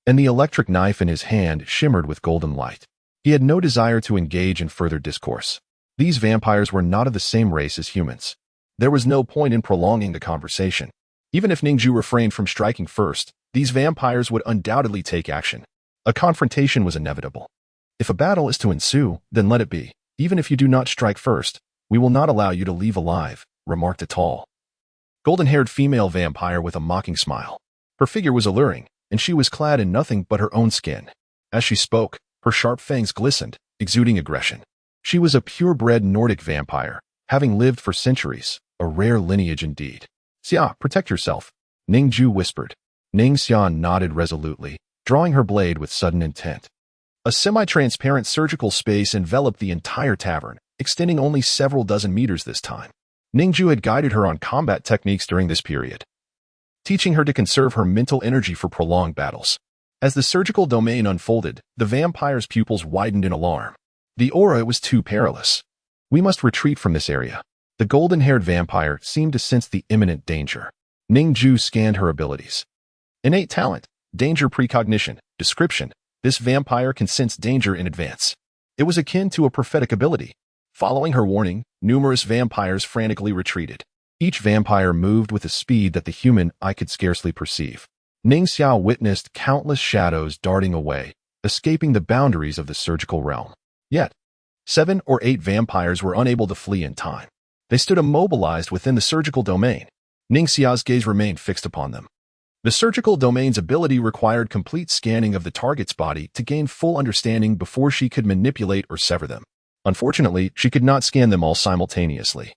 and the electric knife in his hand shimmered with golden light. He had no desire to engage in further discourse. These vampires were not of the same race as humans. There was no point in prolonging the conversation. Even if Ning Jue refrained from striking first, these vampires would undoubtedly take action. A confrontation was inevitable. If a battle is to ensue, then let it be. Even if you do not strike first, we will not allow you to leave alive, remarked a tall, golden-haired female vampire with a mocking smile. Her figure was alluring, and she was clad in nothing but her own skin. As she spoke, her sharp fangs glistened, exuding aggression. She was a purebred Nordic vampire, having lived for centuries, a rare lineage indeed. Xia, protect yourself, Ning Jue whispered. Ning Xia nodded resolutely, drawing her blade with sudden intent. A semi-transparent surgical space enveloped the entire tavern, extending only several dozen meters this time. Ning Jue had guided her on combat techniques during this period, teaching her to conserve her mental energy for prolonged battles. As the surgical domain unfolded, the vampire's pupils widened in alarm. The aura was too perilous. We must retreat from this area. The golden-haired vampire seemed to sense the imminent danger. Ning Jue scanned her abilities. Innate talent, danger precognition, description. This vampire can sense danger in advance. It was akin to a prophetic ability. Following her warning, numerous vampires frantically retreated. Each vampire moved with a speed that the human eye could scarcely perceive. Ning Xia witnessed countless shadows darting away, escaping the boundaries of the surgical realm. Yet, 7 or 8 vampires were unable to flee in time. They stood immobilized within the surgical domain. Ning Xia's gaze remained fixed upon them. The surgical domain's ability required complete scanning of the target's body to gain full understanding before she could manipulate or sever them. Unfortunately, she could not scan them all simultaneously.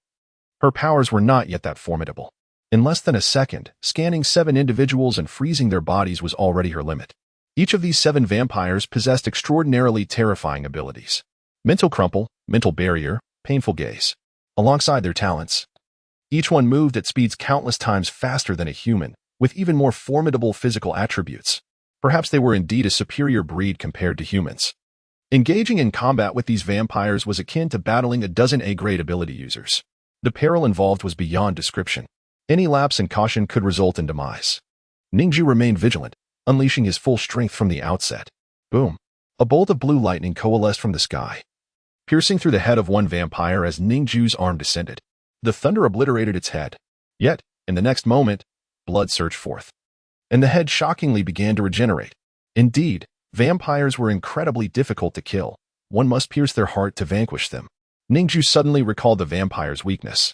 Her powers were not yet that formidable. In less than a second, scanning 7 individuals and freezing their bodies was already her limit. Each of these 7 vampires possessed extraordinarily terrifying abilities. Mental crumple, mental barrier, painful gaze. Alongside their talents, each one moved at speeds countless times faster than a human, with even more formidable physical attributes. Perhaps they were indeed a superior breed compared to humans. Engaging in combat with these vampires was akin to battling a dozen A-grade ability users. The peril involved was beyond description. Any lapse in caution could result in demise. Ning Jue remained vigilant, unleashing his full strength from the outset. Boom! A bolt of blue lightning coalesced from the sky, piercing through the head of one vampire as Ning Jue's arm descended. The thunder obliterated its head. Yet, in the next moment, blood surged forth, and the head shockingly began to regenerate. Indeed, vampires were incredibly difficult to kill. One must pierce their heart to vanquish them. Ning Jue suddenly recalled the vampire's weakness.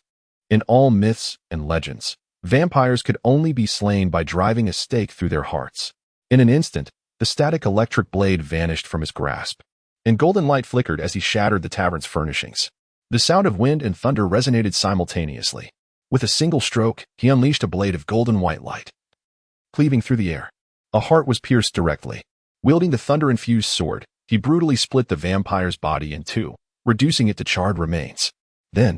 In all myths and legends, vampires could only be slain by driving a stake through their hearts. In an instant, The static electric blade vanished from his grasp, and golden light flickered as he shattered the tavern's furnishings. The sound of wind and thunder resonated simultaneously. With a single stroke, he unleashed a blade of golden white light, cleaving through the air. A heart was pierced directly. Wielding the thunder-infused sword, he brutally split the vampire's body in two, reducing it to charred remains. Then,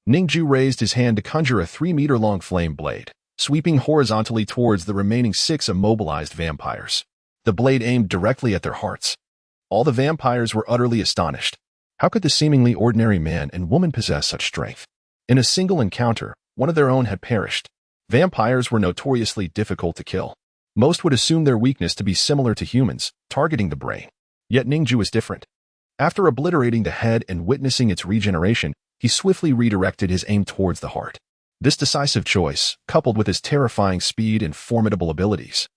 Ning Jue raised his hand to conjure a 3-meter-long flame blade, sweeping horizontally towards the remaining 6 immobilized vampires. The blade aimed directly at their hearts. All the vampires were utterly astonished. How could the seemingly ordinary man and woman possess such strength? In a single encounter, one of their own had perished. Vampires were notoriously difficult to kill. Most would assume their weakness to be similar to humans, targeting the brain. Yet Ning Jue was different. After obliterating the head and witnessing its regeneration, he swiftly redirected his aim towards the heart. This decisive choice, coupled with his terrifying speed and formidable abilities,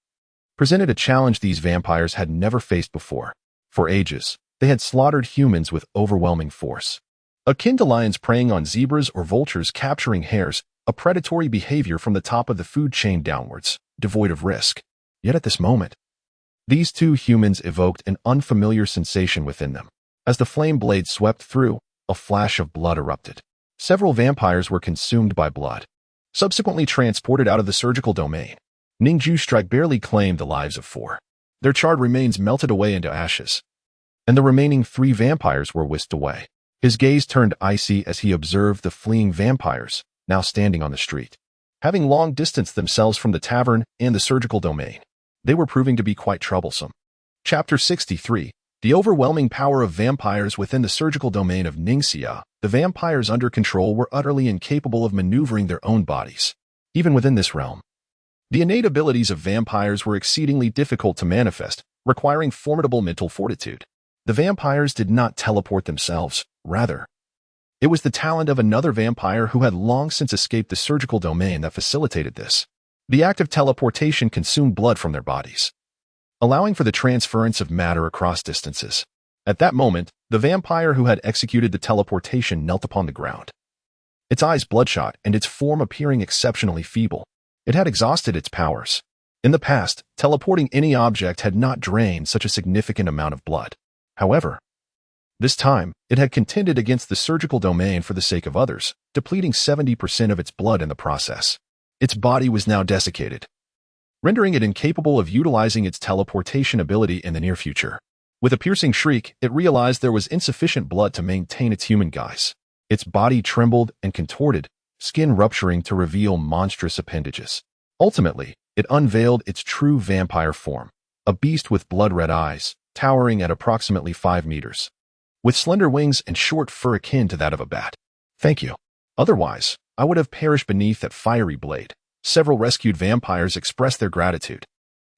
presented a challenge these vampires had never faced before. For ages, they had slaughtered humans with overwhelming force. Akin to lions preying on zebras or vultures capturing hares, a predatory behavior from the top of the food chain downwards, devoid of risk. Yet at this moment, these two humans evoked an unfamiliar sensation within them. As the flame blade swept through, a flash of blood erupted. Several vampires were consumed by blood, subsequently transported out of the surgical domain. Ning Jue's strike barely claimed the lives of 4. Their charred remains melted away into ashes, and the remaining 3 vampires were whisked away. His gaze turned icy as he observed the fleeing vampires, now standing on the street. Having long distanced themselves from the tavern and the surgical domain, they were proving to be quite troublesome. Chapter 63. The overwhelming power of vampires within the surgical domain of Ning Jue. The vampires under control were utterly incapable of maneuvering their own bodies. Even within this realm, the innate abilities of vampires were exceedingly difficult to manifest, requiring formidable mental fortitude. The vampires did not teleport themselves, rather, it was the talent of another vampire who had long since escaped the surgical domain that facilitated this. The act of teleportation consumed blood from their bodies, allowing for the transference of matter across distances. At that moment, the vampire who had executed the teleportation knelt upon the ground, its eyes bloodshot and its form appearing exceptionally feeble. It had exhausted its powers. In the past, teleporting any object had not drained such a significant amount of blood. However, this time, it had contended against the surgical domain for the sake of others, depleting 70% of its blood in the process. Its body was now desiccated, rendering it incapable of utilizing its teleportation ability in the near future. With a piercing shriek, it realized there was insufficient blood to maintain its human guise. Its body trembled and contorted, skin rupturing to reveal monstrous appendages. Ultimately, it unveiled its true vampire form, a beast with blood-red eyes, towering at approximately 5 meters, with slender wings and short fur akin to that of a bat. Thank you. Otherwise, I would have perished beneath that fiery blade. Several rescued vampires expressed their gratitude.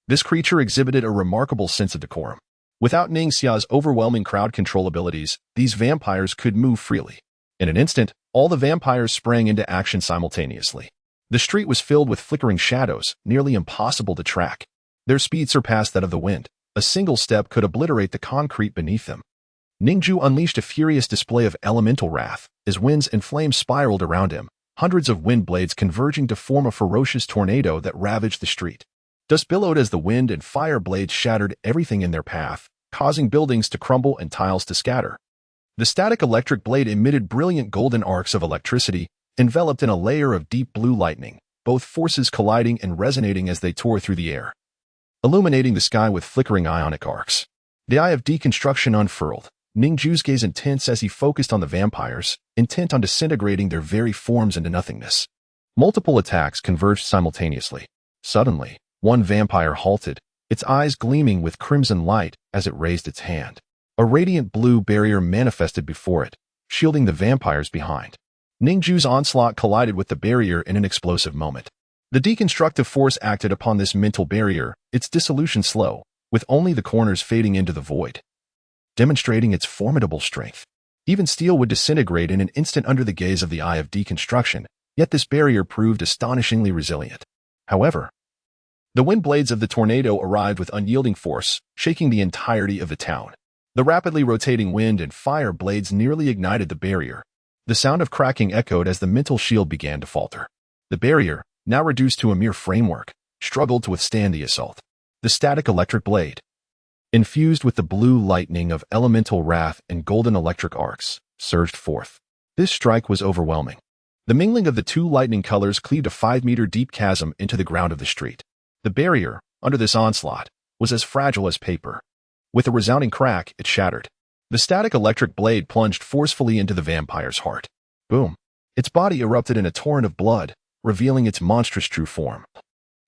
This creature exhibited a remarkable sense of decorum. Without Ning Jue's overwhelming crowd control abilities, these vampires could move freely. In an instant, all the vampires sprang into action simultaneously. The street was filled with flickering shadows, nearly impossible to track. Their speed surpassed that of the wind. A single step could obliterate the concrete beneath them. Ning Jue unleashed a furious display of elemental wrath as winds and flames spiraled around him, hundreds of wind blades converging to form a ferocious tornado that ravaged the street. Dust billowed as the wind and fire blades shattered everything in their path, causing buildings to crumble and tiles to scatter. The static electric blade emitted brilliant golden arcs of electricity, enveloped in a layer of deep blue lightning, both forces colliding and resonating as they tore through the air, illuminating the sky with flickering ionic arcs. The eye of deconstruction unfurled, Ning Jue's gaze intense as he focused on the vampires, intent on disintegrating their very forms into nothingness. Multiple attacks converged simultaneously. Suddenly, one vampire halted, its eyes gleaming with crimson light as it raised its hand. A radiant blue barrier manifested before it, shielding the vampires behind. Ning Jue's onslaught collided with the barrier in an explosive moment. The deconstructive force acted upon this mental barrier, its dissolution slow, with only the corners fading into the void, demonstrating its formidable strength. Even steel would disintegrate in an instant under the gaze of the eye of deconstruction, yet this barrier proved astonishingly resilient. However, the wind blades of the tornado arrived with unyielding force, shaking the entirety of the town. The rapidly rotating wind and fire blades nearly ignited the barrier. The sound of cracking echoed as the mental shield began to falter. The barrier, now reduced to a mere framework, struggled to withstand the assault. the static electric blade. Infused with the blue lightning of elemental wrath and golden electric arcs, surged forth. This strike was overwhelming. The mingling of the two lightning colors cleaved a 5-meter deep chasm into the ground of the street. The barrier, under this onslaught, was as fragile as paper. With a resounding crack, it shattered. The static electric blade plunged forcefully into the vampire's heart. Boom! Its body erupted in a torrent of blood, revealing its monstrous true form,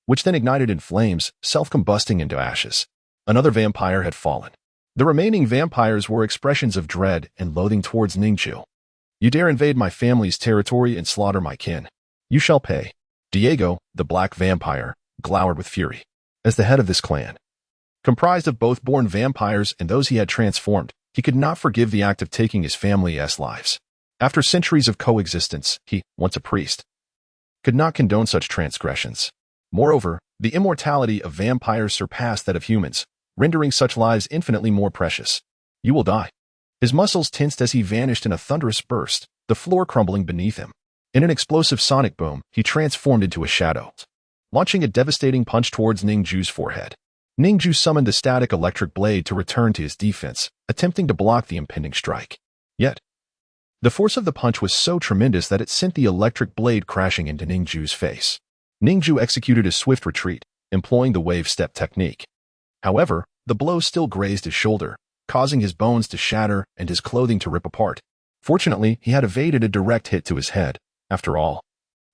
which then ignited in flames, self-combusting into ashes. Another vampire had fallen. The remaining vampires were expressions of dread and loathing towards Ning Jue. You dare invade my family's territory and slaughter my kin. You shall pay. Diego, the black vampire, glowered with fury. As the head of this clan, comprised of both born vampires and those he had transformed, he could not forgive the act of taking his family's lives. After centuries of coexistence, he, once a priest, could not condone such transgressions. Moreover, the immortality of vampires surpassed that of humans, rendering such lives infinitely more precious. You will die. His muscles tensed as he vanished in a thunderous burst, the floor crumbling beneath him. In an explosive sonic boom, he transformed into a shadow, launching a devastating punch towards Ning Jue's forehead. Ning Jue summoned the static electric blade to return to his defense, attempting to block the impending strike. Yet, the force of the punch was so tremendous that it sent the electric blade crashing into Ning Jue's face. Ning Jue executed a swift retreat, employing the wave step technique. However, the blow still grazed his shoulder, causing his bones to shatter and his clothing to rip apart. Fortunately, he had evaded a direct hit to his head. After all,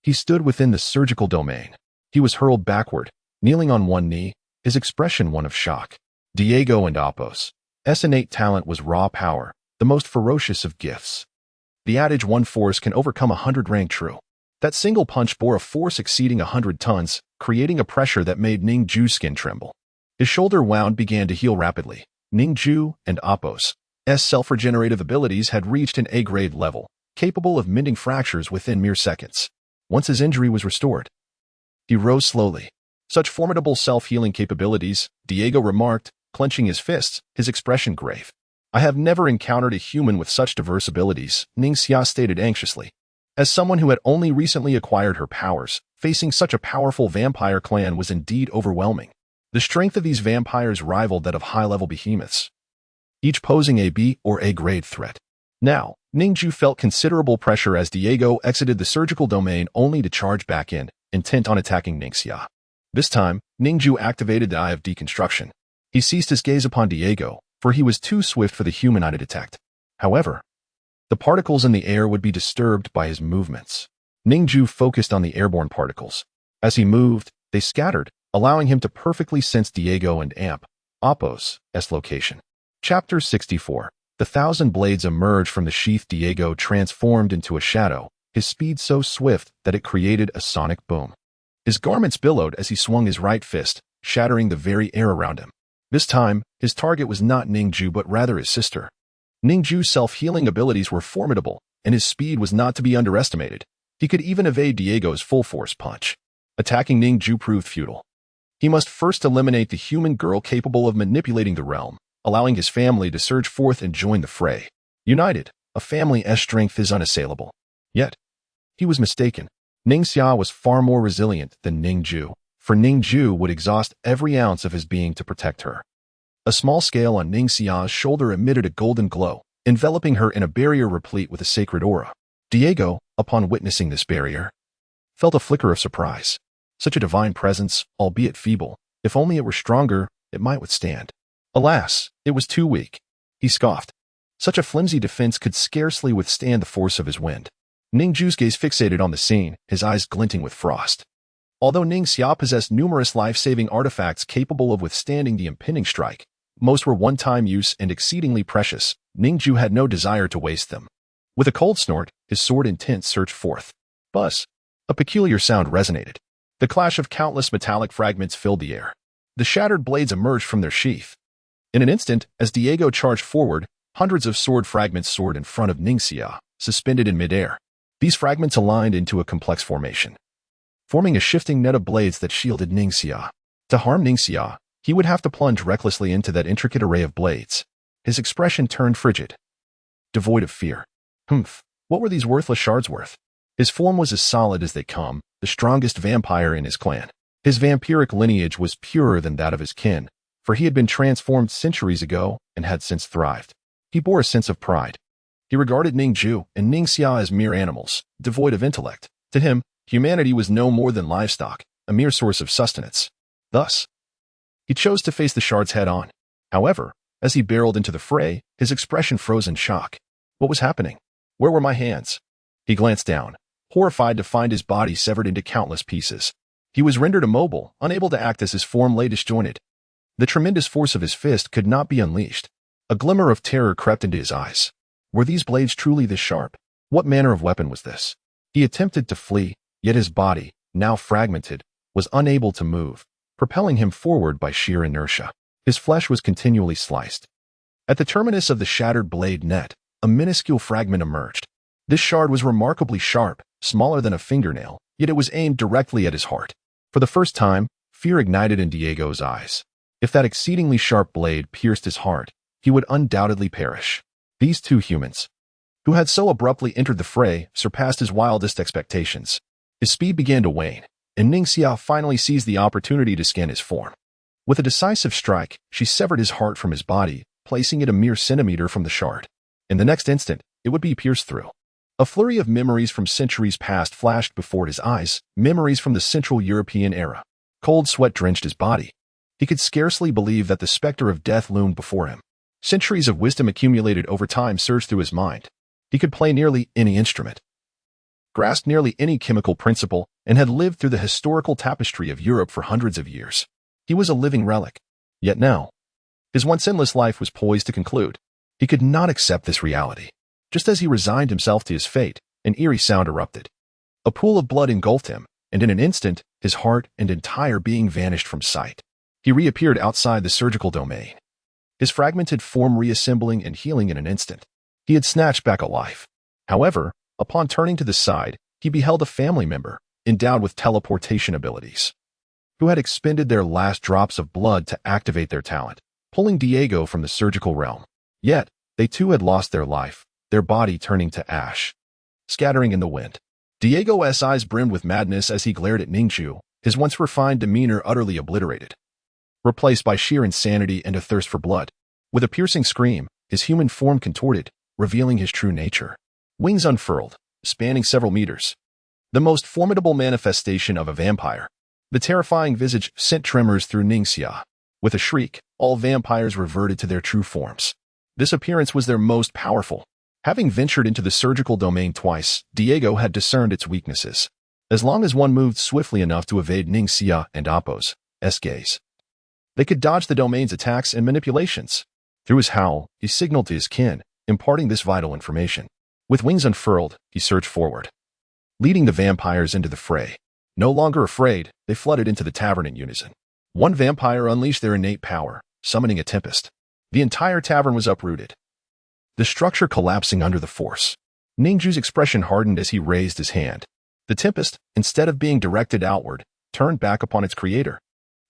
he stood within the surgical domain. He was hurled backward, kneeling on one knee, his expression one of shock. Diego and Apos' innate talent was raw power, the most ferocious of gifts. The adage one force can overcome 100 rang true. That single punch bore a force exceeding 100 tons, creating a pressure that made Ning Jue's skin tremble. His shoulder wound began to heal rapidly. Ning Jue and Apos' self-regenerative abilities had reached an A-grade level, capable of mending fractures within mere seconds. Once his injury was restored, he rose slowly. Such formidable self-healing capabilities, Diego remarked, clenching his fists, his expression grave. I have never encountered a human with such diverse abilities, Ning Jue stated anxiously. As someone who had only recently acquired her powers, facing such a powerful vampire clan was indeed overwhelming. The strength of these vampires rivaled that of high-level behemoths, each posing a B or A-grade threat. Now, Ning Jue felt considerable pressure as Diego exited the surgical domain only to charge back in, intent on attacking Ning Jue. This time, Ning Jue activated the Eye of Deconstruction. He ceased his gaze upon Diego, for he was too swift for the human eye to detect. However, the particles in the air would be disturbed by his movements. Ning Jue focused on the airborne particles. As he moved, they scattered, allowing him to perfectly sense Diego and Apos' location. Chapter 64. The 1,000 blades emerged from the sheath. Diego transformed into a shadow, his speed so swift that it created a sonic boom. His garments billowed as he swung his right fist, shattering the very air around him. This time, his target was not Ning Jue but rather his sister. Ning Jue's self-healing abilities were formidable, and his speed was not to be underestimated. He could even evade Diego's full-force punch. Attacking Ning Jue proved futile. He must first eliminate the human girl capable of manipulating the realm, allowing his family to surge forth and join the fray. United, a family's strength is unassailable. Yet, he was mistaken. Ning Jue was far more resilient than Ning Jue, for Ning Jue would exhaust every ounce of his being to protect her. A small scale on Ning Jue's shoulder emitted a golden glow, enveloping her in a barrier replete with a sacred aura. Diego, upon witnessing this barrier, felt a flicker of surprise. Such a divine presence, albeit feeble, if only it were stronger, it might withstand. Alas, it was too weak. He scoffed. Such a flimsy defense could scarcely withstand the force of his wind. Ning Jue's gaze fixated on the scene, his eyes glinting with frost. Although Ning Jue possessed numerous life-saving artifacts capable of withstanding the impending strike, most were one-time use and exceedingly precious. Ning Jue had no desire to waste them. With a cold snort, his sword intent surged forth. Buzz! A peculiar sound resonated. The clash of countless metallic fragments filled the air. The shattered blades emerged from their sheath. In an instant, as Diego charged forward, hundreds of sword fragments soared in front of Ning Jue, suspended in midair. These fragments aligned into a complex formation, forming a shifting net of blades that shielded Ning Jue. To harm Ning Jue, he would have to plunge recklessly into that intricate array of blades. His expression turned frigid, devoid of fear. What were these worthless shards worth? His form was as solid as they come, the strongest vampire in his clan. His vampiric lineage was purer than that of his kin, for he had been transformed centuries ago and had since thrived. He bore a sense of pride. He regarded Ning Jue and Ning Xia as mere animals, devoid of intellect. To him, humanity was no more than livestock, a mere source of sustenance. Thus, he chose to face the shards head-on. However, as he barreled into the fray, his expression froze in shock. What was happening? Where were my hands? He glanced down, horrified to find his body severed into countless pieces. He was rendered immobile, unable to act as his form lay disjointed. The tremendous force of his fist could not be unleashed. A glimmer of terror crept into his eyes. Were these blades truly this sharp? What manner of weapon was this? He attempted to flee, yet his body, now fragmented, was unable to move, propelling him forward by sheer inertia. His flesh was continually sliced. At the terminus of the shattered blade net, a minuscule fragment emerged. This shard was remarkably sharp, smaller than a fingernail, yet it was aimed directly at his heart. For the first time, fear ignited in Diego's eyes. If that exceedingly sharp blade pierced his heart, he would undoubtedly perish. These two humans, who had so abruptly entered the fray, surpassed his wildest expectations. His speed began to wane, and Ning Xia finally seized the opportunity to scan his form. With a decisive strike, she severed his heart from his body, placing it a mere centimeter from the shard. In the next instant, it would be pierced through. A flurry of memories from centuries past flashed before his eyes, memories from the Central European era. Cold sweat drenched his body. He could scarcely believe that the specter of death loomed before him. Centuries of wisdom accumulated over time surged through his mind. He could play nearly any instrument, grasped nearly any chemical principle, and had lived through the historical tapestry of Europe for hundreds of years. He was a living relic. Yet now, his once endless life was poised to conclude. He could not accept this reality. Just as he resigned himself to his fate, an eerie sound erupted. A pool of blood engulfed him, and in an instant, his heart and entire being vanished from sight. He reappeared outside the surgical domain, his fragmented form reassembling and healing in an instant. He had snatched back a life. However, upon turning to the side, he beheld a family member, endowed with teleportation abilities, who had expended their last drops of blood to activate their talent, pulling Diego from the surgical realm. Yet, they too had lost their life, their body turning to ash, scattering in the wind. Diego's eyes brimmed with madness as he glared at Ning Jue, his once refined demeanor utterly obliterated, replaced by sheer insanity and a thirst for blood. With a piercing scream, his human form contorted, revealing his true nature. Wings unfurled, spanning several meters. The most formidable manifestation of a vampire. The terrifying visage sent tremors through Ning Xia. With a shriek, all vampires reverted to their true forms. This appearance was their most powerful. Having ventured into the surgical domain twice, Diego had discerned its weaknesses. As long as one moved swiftly enough to evade Ning Xia and Appo's gaze, they could dodge the domain's attacks and manipulations. Through his howl, he signaled to his kin, imparting this vital information. With wings unfurled, he surged forward, leading the vampires into the fray. No longer afraid, they flooded into the tavern in unison. One vampire unleashed their innate power, summoning a tempest. The entire tavern was uprooted, the structure collapsing under the force. Ning Jue's expression hardened as he raised his hand. The tempest, instead of being directed outward, turned back upon its creator.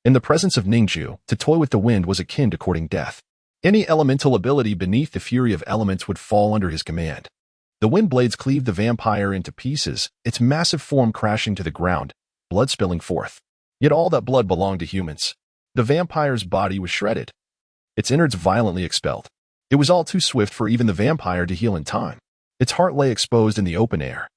In the presence of Ning Jue, to toy with the wind was akin to courting death. Any elemental ability beneath the fury of elements would fall under his command. The wind blades cleaved the vampire into pieces, its massive form crashing to the ground, blood spilling forth. Yet all that blood belonged to humans. The vampire's body was shredded, its innards violently expelled. It was all too swift for even the vampire to heal in time. Its heart lay exposed in the open air.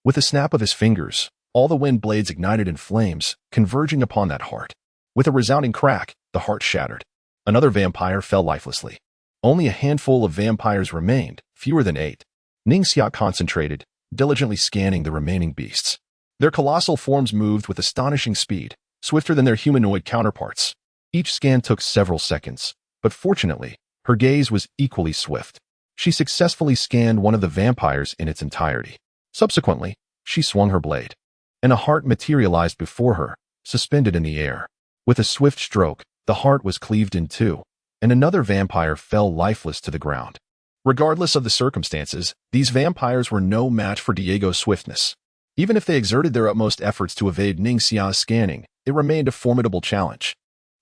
With a snap of his fingers, all the wind blades ignited in flames, converging upon that heart. With a resounding crack, the heart shattered. Another vampire fell lifelessly. Only a handful of vampires remained, fewer than 8. Ning Xia concentrated, diligently scanning the remaining beasts. Their colossal forms moved with astonishing speed, swifter than their humanoid counterparts. Each scan took several seconds, but fortunately, her gaze was equally swift. She successfully scanned one of the vampires in its entirety. Subsequently, she swung her blade, and a heart materialized before her, suspended in the air. With a swift stroke, the heart was cleaved in two, and another vampire fell lifeless to the ground. Regardless of the circumstances, these vampires were no match for Diego's swiftness. Even if they exerted their utmost efforts to evade Ning Xia's scanning, it remained a formidable challenge.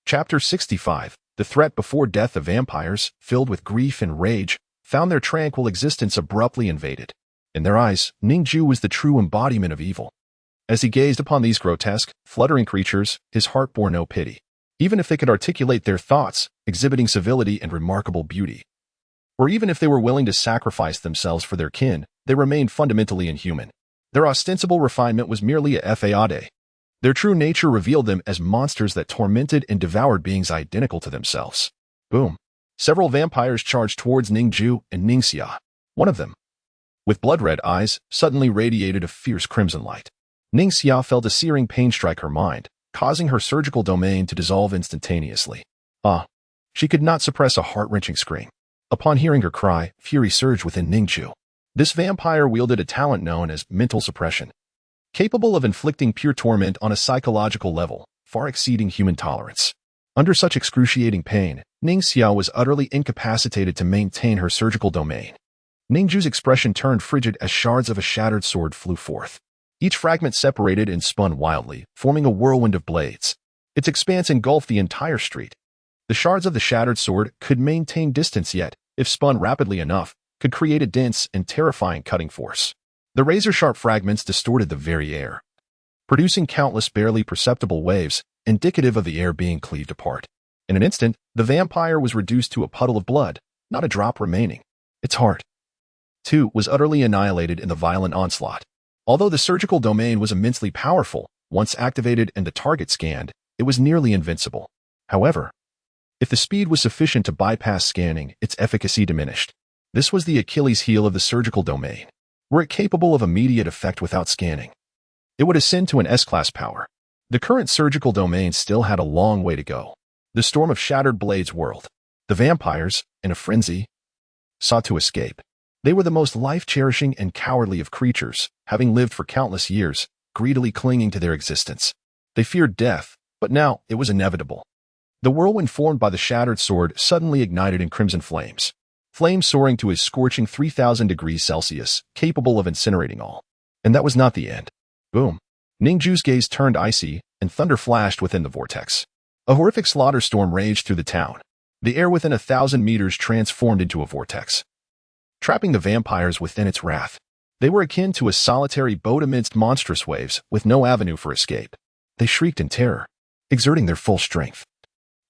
Chapter 65. The threat before death of vampires, filled with grief and rage, found their tranquil existence abruptly invaded. In their eyes, Ning Jue was the true embodiment of evil. As he gazed upon these grotesque, fluttering creatures, his heart bore no pity. Even if they could articulate their thoughts, exhibiting civility and remarkable beauty, or even if they were willing to sacrifice themselves for their kin, they remained fundamentally inhuman. Their ostensible refinement was merely a facade. Their true nature revealed them as monsters that tormented and devoured beings identical to themselves. Boom. Several vampires charged towards Ning Jue and Ning Jue. One of them, with blood-red eyes, suddenly radiated a fierce crimson light. Ning Jue felt a searing pain strike her mind, causing her surgical domain to dissolve instantaneously. She could not suppress a heart-wrenching scream. Upon hearing her cry, fury surged within Ning Jue. This vampire wielded a talent known as mental suppression, capable of inflicting pure torment on a psychological level, far exceeding human tolerance. Under such excruciating pain, Ning Jue was utterly incapacitated to maintain her surgical domain. Ning Jue's expression turned frigid as shards of a shattered sword flew forth. Each fragment separated and spun wildly, forming a whirlwind of blades. Its expanse engulfed the entire street. The shards of the shattered sword could maintain distance yet, if spun rapidly enough, could create a dense and terrifying cutting force. The razor-sharp fragments distorted the very air, producing countless barely perceptible waves, indicative of the air being cleaved apart. In an instant, the vampire was reduced to a puddle of blood, not a drop remaining. Its heart, too, was utterly annihilated in the violent onslaught. Although the surgical domain was immensely powerful, once activated and the target scanned, it was nearly invincible. However, if the speed was sufficient to bypass scanning, its efficacy diminished. This was the Achilles heel of the surgical domain. Were it capable of immediate effect without scanning, it would ascend to an S-class power. The current surgical domain still had a long way to go. The storm of shattered blades whirled. The vampires, in a frenzy, sought to escape. They were the most life-cherishing and cowardly of creatures, having lived for countless years, greedily clinging to their existence. They feared death, but now it was inevitable. The whirlwind formed by the shattered sword suddenly ignited in crimson flames. Flames soaring to a scorching 3,000 degrees Celsius, capable of incinerating all. And that was not the end. Boom. Ning Jue's gaze turned icy, and thunder flashed within the vortex. A horrific slaughter storm raged through the town. The air within 1,000 meters transformed into a vortex, trapping the vampires within its wrath. They were akin to a solitary boat amidst monstrous waves, with no avenue for escape. They shrieked in terror, exerting their full strength.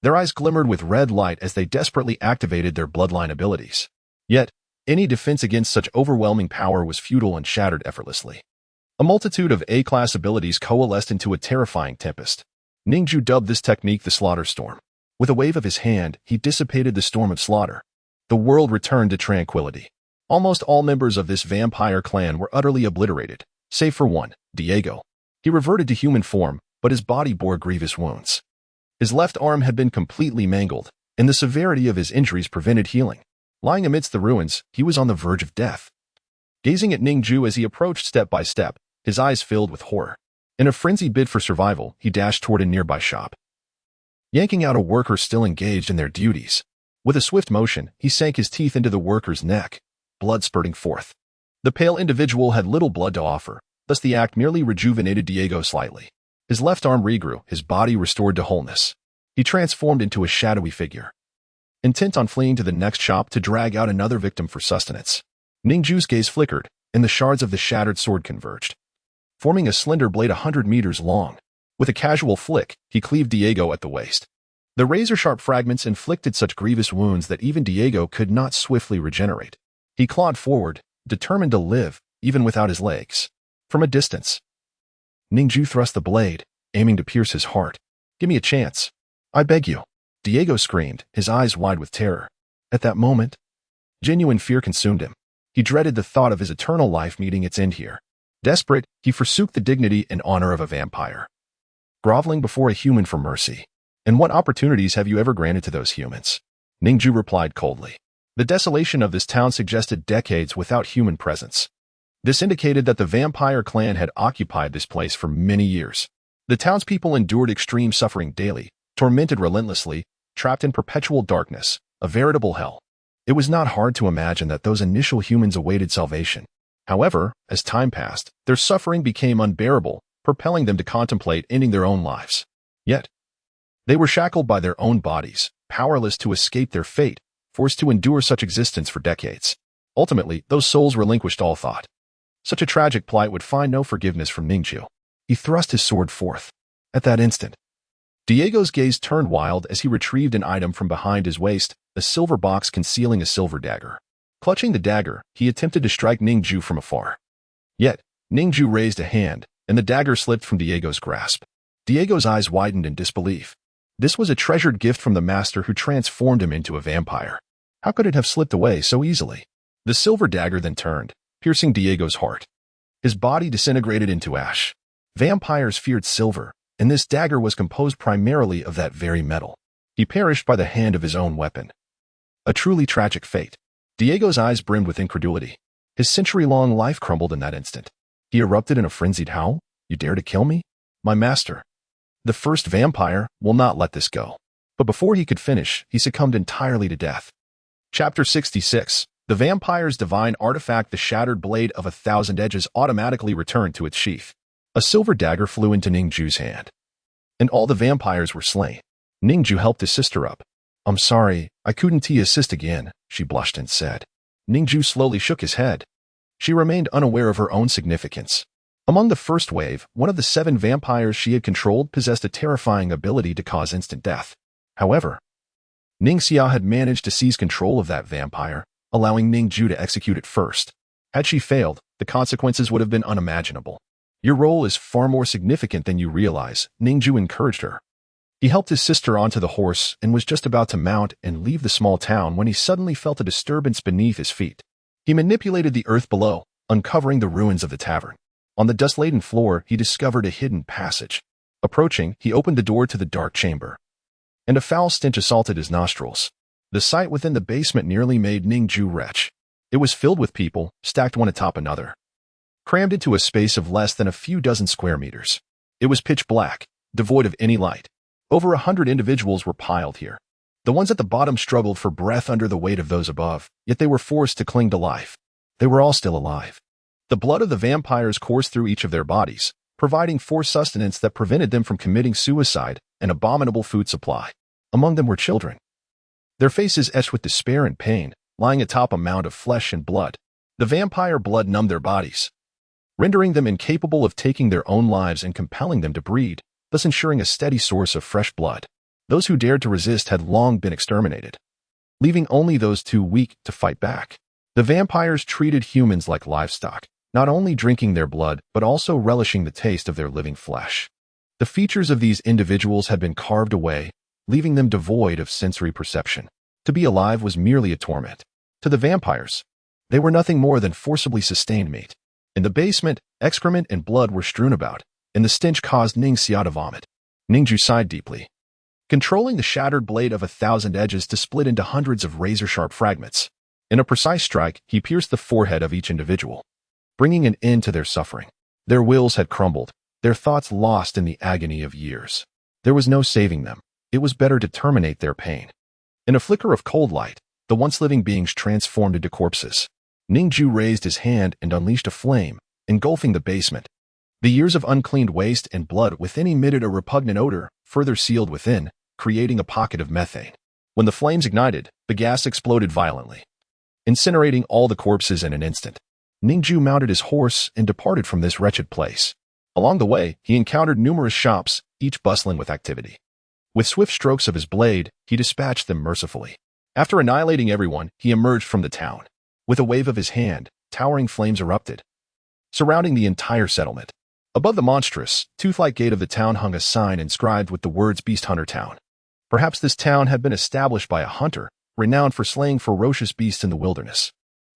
Their eyes glimmered with red light as they desperately activated their bloodline abilities. Yet, any defense against such overwhelming power was futile and shattered effortlessly. A multitude of A-class abilities coalesced into a terrifying tempest. Ning Jue dubbed this technique the slaughter storm. With a wave of his hand, he dissipated the storm of slaughter. The world returned to tranquility. Almost all members of this vampire clan were utterly obliterated, save for one, Diego. He reverted to human form, but his body bore grievous wounds. His left arm had been completely mangled, and the severity of his injuries prevented healing. Lying amidst the ruins, he was on the verge of death. Gazing at Ning Jue as he approached step by step, his eyes filled with horror. In a frenzied bid for survival, he dashed toward a nearby shop, yanking out a worker still engaged in their duties. With a swift motion, he sank his teeth into the worker's neck, blood spurting forth. The pale individual had little blood to offer, thus the act merely rejuvenated Diego slightly. His left arm regrew, his body restored to wholeness. He transformed into a shadowy figure, intent on fleeing to the next shop to drag out another victim for sustenance. Ning Jue's gaze flickered, and the shards of the shattered sword converged, forming a slender blade 100 meters long. With a casual flick, he cleaved Diego at the waist. The razor-sharp fragments inflicted such grievous wounds that even Diego could not swiftly regenerate. He clawed forward, determined to live, even without his legs. From a distance, Ning Jue thrust the blade, aiming to pierce his heart. "Give me a chance. I beg you." Diego screamed, his eyes wide with terror. At that moment, genuine fear consumed him. He dreaded the thought of his eternal life meeting its end here. Desperate, he forsook the dignity and honor of a vampire, groveling before a human for mercy. "And what opportunities have you ever granted to those humans?" Ning Jue replied coldly. The desolation of this town suggested decades without human presence. This indicated that the vampire clan had occupied this place for many years. The townspeople endured extreme suffering daily, tormented relentlessly, trapped in perpetual darkness, a veritable hell. It was not hard to imagine that those initial humans awaited salvation. However, as time passed, their suffering became unbearable, propelling them to contemplate ending their own lives. Yet, they were shackled by their own bodies, powerless to escape their fate, forced to endure such existence for decades. Ultimately, those souls relinquished all thought. Such a tragic plight would find no forgiveness from Ning Jue. He thrust his sword forth. At that instant, Diego's gaze turned wild as he retrieved an item from behind his waist, a silver box concealing a silver dagger. Clutching the dagger, he attempted to strike Ning Jue from afar. Yet, Ning Jue raised a hand, and the dagger slipped from Diego's grasp. Diego's eyes widened in disbelief. This was a treasured gift from the master who transformed him into a vampire. How could it have slipped away so easily? The silver dagger then turned, piercing Diego's heart. His body disintegrated into ash. Vampires feared silver, and this dagger was composed primarily of that very metal. He perished by the hand of his own weapon. A truly tragic fate. Diego's eyes brimmed with incredulity. His century-long life crumbled in that instant. He erupted in a frenzied howl. "You dare to kill me? My master, the first vampire, will not let this go." But before he could finish, he succumbed entirely to death. Chapter 66. The vampire's divine artifact, the shattered blade of 1,000 edges, automatically returned to its sheath. A silver dagger flew into Ning Jue's hand. And all the vampires were slain. Ning Jue helped his sister up. "I'm sorry, I couldn't assist again," she blushed and said. Ning Jue slowly shook his head. She remained unaware of her own significance. Among the first wave, one of the 7 vampires she had controlled possessed a terrifying ability to cause instant death. However, Ning Jue had managed to seize control of that vampire, allowing Ning Jue to execute it first. Had she failed, the consequences would have been unimaginable. "Your role is far more significant than you realize," Ning Jue encouraged her. He helped his sister onto the horse and was just about to mount and leave the small town when he suddenly felt a disturbance beneath his feet. He manipulated the earth below, uncovering the ruins of the tavern. On the dust-laden floor, he discovered a hidden passage. Approaching, he opened the door to the dark chamber. And a foul stench assaulted his nostrils. The sight within the basement nearly made Ning Jue retch. It was filled with people, stacked one atop another, crammed into a space of less than a few dozen square meters. It was pitch black, devoid of any light. Over 100 individuals were piled here. The ones at the bottom struggled for breath under the weight of those above, yet they were forced to cling to life. They were all still alive. The blood of the vampires coursed through each of their bodies, providing forced sustenance that prevented them from committing suicide, an abominable food supply. Among them were children, their faces etched with despair and pain, lying atop a mound of flesh and blood. The vampire blood numbed their bodies, rendering them incapable of taking their own lives and compelling them to breed, thus ensuring a steady source of fresh blood. Those who dared to resist had long been exterminated, leaving only those too weak to fight back. The vampires treated humans like livestock, not only drinking their blood but also relishing the taste of their living flesh. The features of these individuals had been carved away, leaving them devoid of sensory perception. To be alive was merely a torment. To the vampires, they were nothing more than forcibly sustained meat. In the basement, excrement and blood were strewn about, and the stench caused Ning Jue to vomit. Ning Jue sighed deeply, controlling the shattered blade of 1,000 edges to split into hundreds of razor-sharp fragments. In a precise strike, he pierced the forehead of each individual, bringing an end to their suffering. Their wills had crumbled, their thoughts lost in the agony of years. There was no saving them. It was better to terminate their pain. In a flicker of cold light, the once living beings transformed into corpses. Ning Jue raised his hand and unleashed a flame, engulfing the basement. The years of uncleaned waste and blood within emitted a repugnant odor, further sealed within, creating a pocket of methane. When the flames ignited, the gas exploded violently, incinerating all the corpses in an instant. Ning Jue mounted his horse and departed from this wretched place. Along the way, he encountered numerous shops, each bustling with activity. With swift strokes of his blade, he dispatched them mercifully. After annihilating everyone, he emerged from the town. With a wave of his hand, towering flames erupted, surrounding the entire settlement. Above the monstrous, tooth-like gate of the town hung a sign inscribed with the words Beast Hunter Town. Perhaps this town had been established by a hunter, renowned for slaying ferocious beasts in the wilderness.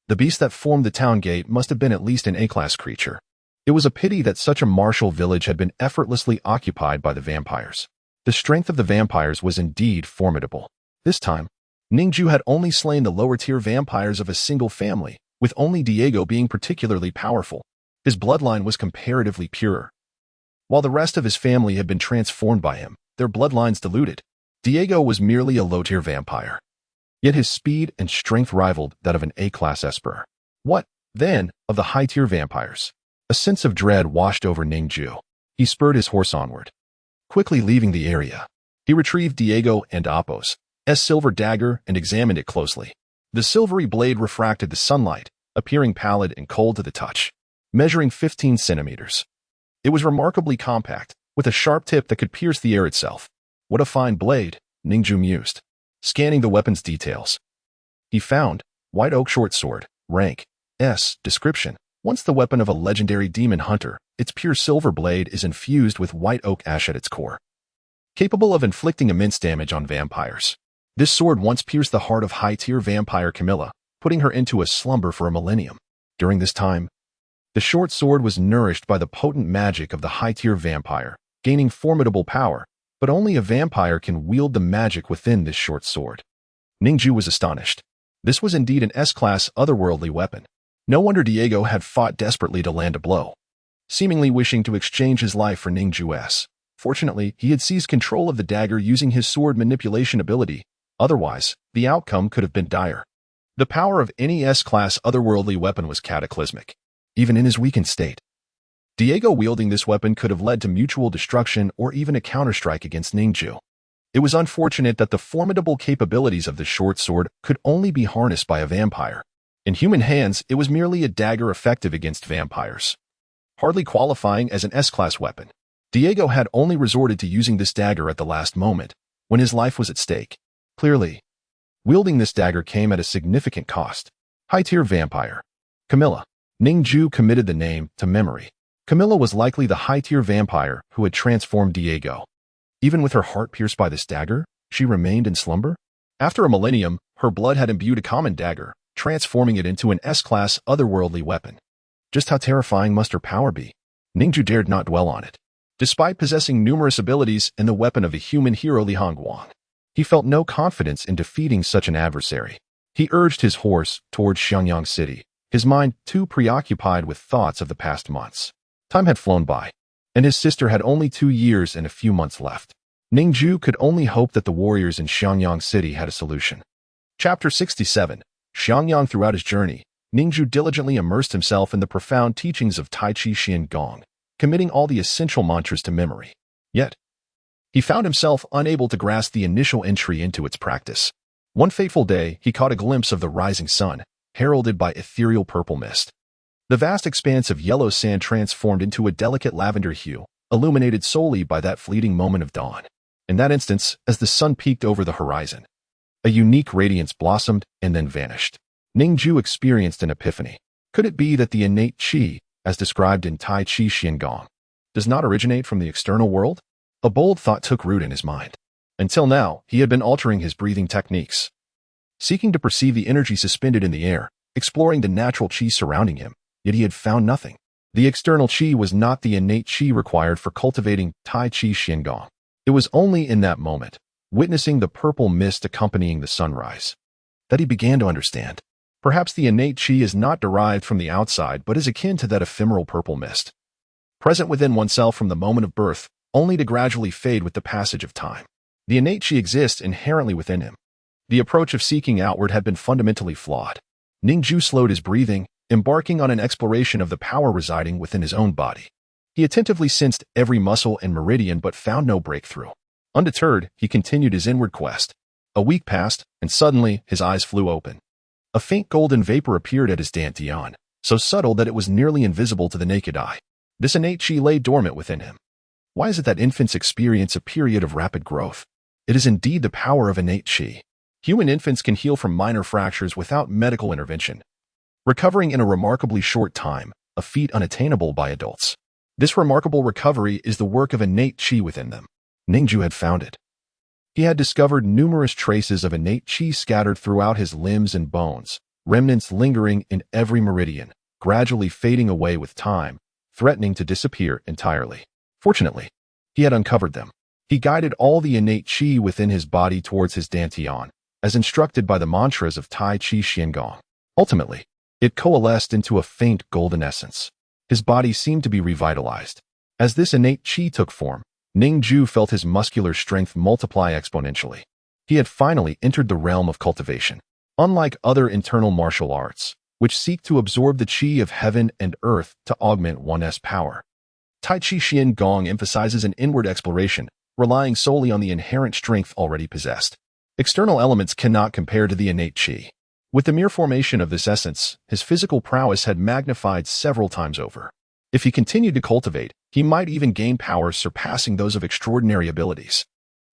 The beast that formed the town gate must have been at least an A-class creature. It was a pity that such a martial village had been effortlessly occupied by the vampires. The strength of the vampires was indeed formidable. This time, Ning Jue had only slain the lower-tier vampires of a single family, with only Diego being particularly powerful. His bloodline was comparatively pure. While the rest of his family had been transformed by him, their bloodlines diluted. Diego was merely a low-tier vampire. Yet his speed and strength rivaled that of an A-class esper. What, then, of the high-tier vampires? A sense of dread washed over Ning Jue. He spurred his horse onward, quickly leaving the area. He retrieved Diego and Apo's silver dagger and examined it closely. The silvery blade refracted the sunlight, appearing pallid and cold to the touch, measuring 15 centimeters. It was remarkably compact, with a sharp tip that could pierce the air itself. What a fine blade, Ning Jue mused, scanning the weapon's details. He found white oak short sword, rank S, description. Once the weapon of a legendary demon hunter, its pure silver blade is infused with white oak ash at its core, capable of inflicting immense damage on vampires. This sword once pierced the heart of high-tier vampire Camilla, putting her into a slumber for a millennium. During this time, the short sword was nourished by the potent magic of the high-tier vampire, gaining formidable power, but only a vampire can wield the magic within this short sword. Ning Jue was astonished. This was indeed an S-class otherworldly weapon. No wonder Diego had fought desperately to land a blow, seemingly wishing to exchange his life for Ning Jue's. Fortunately, he had seized control of the dagger using his sword manipulation ability. Otherwise, the outcome could have been dire. The power of any S-class otherworldly weapon was cataclysmic, even in his weakened state. Diego wielding this weapon could have led to mutual destruction or even a counterstrike against Ning Jue. It was unfortunate that the formidable capabilities of the short sword could only be harnessed by a vampire. In human hands, it was merely a dagger effective against vampires, hardly qualifying as an S-class weapon. Diego had only resorted to using this dagger at the last moment, when his life was at stake. Clearly, wielding this dagger came at a significant cost. High-tier vampire. Camilla. Ning Jue committed the name to memory. Camilla was likely the high-tier vampire who had transformed Diego. Even with her heart pierced by this dagger, she remained in slumber. After a millennium, her blood had imbued a common dagger, transforming it into an S-class otherworldly weapon. Just how terrifying must her power be? Ning Jue dared not dwell on it. Despite possessing numerous abilities and the weapon of a human hero Li Hongguang, he felt no confidence in defeating such an adversary. He urged his horse towards Xiangyang City, his mind too preoccupied with thoughts of the past months. Time had flown by, and his sister had only 2 years and a few months left. Ning Jue could only hope that the warriors in Xiangyang City had a solution. Chapter 67. Xiangyang. Throughout his journey, Ning Jue diligently immersed himself in the profound teachings of Tai Chi Xian Gong, committing all the essential mantras to memory. Yet, he found himself unable to grasp the initial entry into its practice. One fateful day, he caught a glimpse of the rising sun, heralded by ethereal purple mist. The vast expanse of yellow sand transformed into a delicate lavender hue, illuminated solely by that fleeting moment of dawn. In that instance, as the sun peeked over the horizon, a unique radiance blossomed and then vanished. Ning Jue experienced an epiphany. Could it be that the innate qi, as described in Tai Chi Xian Gong, does not originate from the external world? A bold thought took root in his mind. Until now, he had been altering his breathing techniques, seeking to perceive the energy suspended in the air, exploring the natural qi surrounding him, yet he had found nothing. The external qi was not the innate qi required for cultivating Tai Chi Xian Gong. It was only in that moment, witnessing the purple mist accompanying the sunrise, that he began to understand. Perhaps the innate qi is not derived from the outside but is akin to that ephemeral purple mist, present within oneself from the moment of birth, only to gradually fade with the passage of time. The innate qi exists inherently within him. The approach of seeking outward had been fundamentally flawed. Ning Jue slowed his breathing, embarking on an exploration of the power residing within his own body. He attentively sensed every muscle and meridian but found no breakthrough. Undeterred, he continued his inward quest. A week passed, and suddenly his eyes flew open. A faint golden vapor appeared at his dantian, so subtle that it was nearly invisible to the naked eye. This innate qi lay dormant within him. Why is it that infants experience a period of rapid growth? It is indeed the power of innate qi. Human infants can heal from minor fractures without medical intervention, recovering in a remarkably short time, a feat unattainable by adults. This remarkable recovery is the work of innate qi within them. Ning Jue had found it. He had discovered numerous traces of innate qi scattered throughout his limbs and bones, remnants lingering in every meridian, gradually fading away with time, threatening to disappear entirely. Fortunately, he had uncovered them. He guided all the innate qi within his body towards his dantian, as instructed by the mantras of Tai Chi Xian Gong. Ultimately, it coalesced into a faint golden essence. His body seemed to be revitalized. As this innate qi took form, Ning Jue felt his muscular strength multiply exponentially. He had finally entered the realm of cultivation. Unlike other internal martial arts, which seek to absorb the qi of heaven and earth to augment one's power, Tai Chi Xian Gong emphasizes an inward exploration, relying solely on the inherent strength already possessed. External elements cannot compare to the innate qi. With the mere formation of this essence, his physical prowess had magnified several times over. If he continued to cultivate, He might even gain powers surpassing those of extraordinary abilities.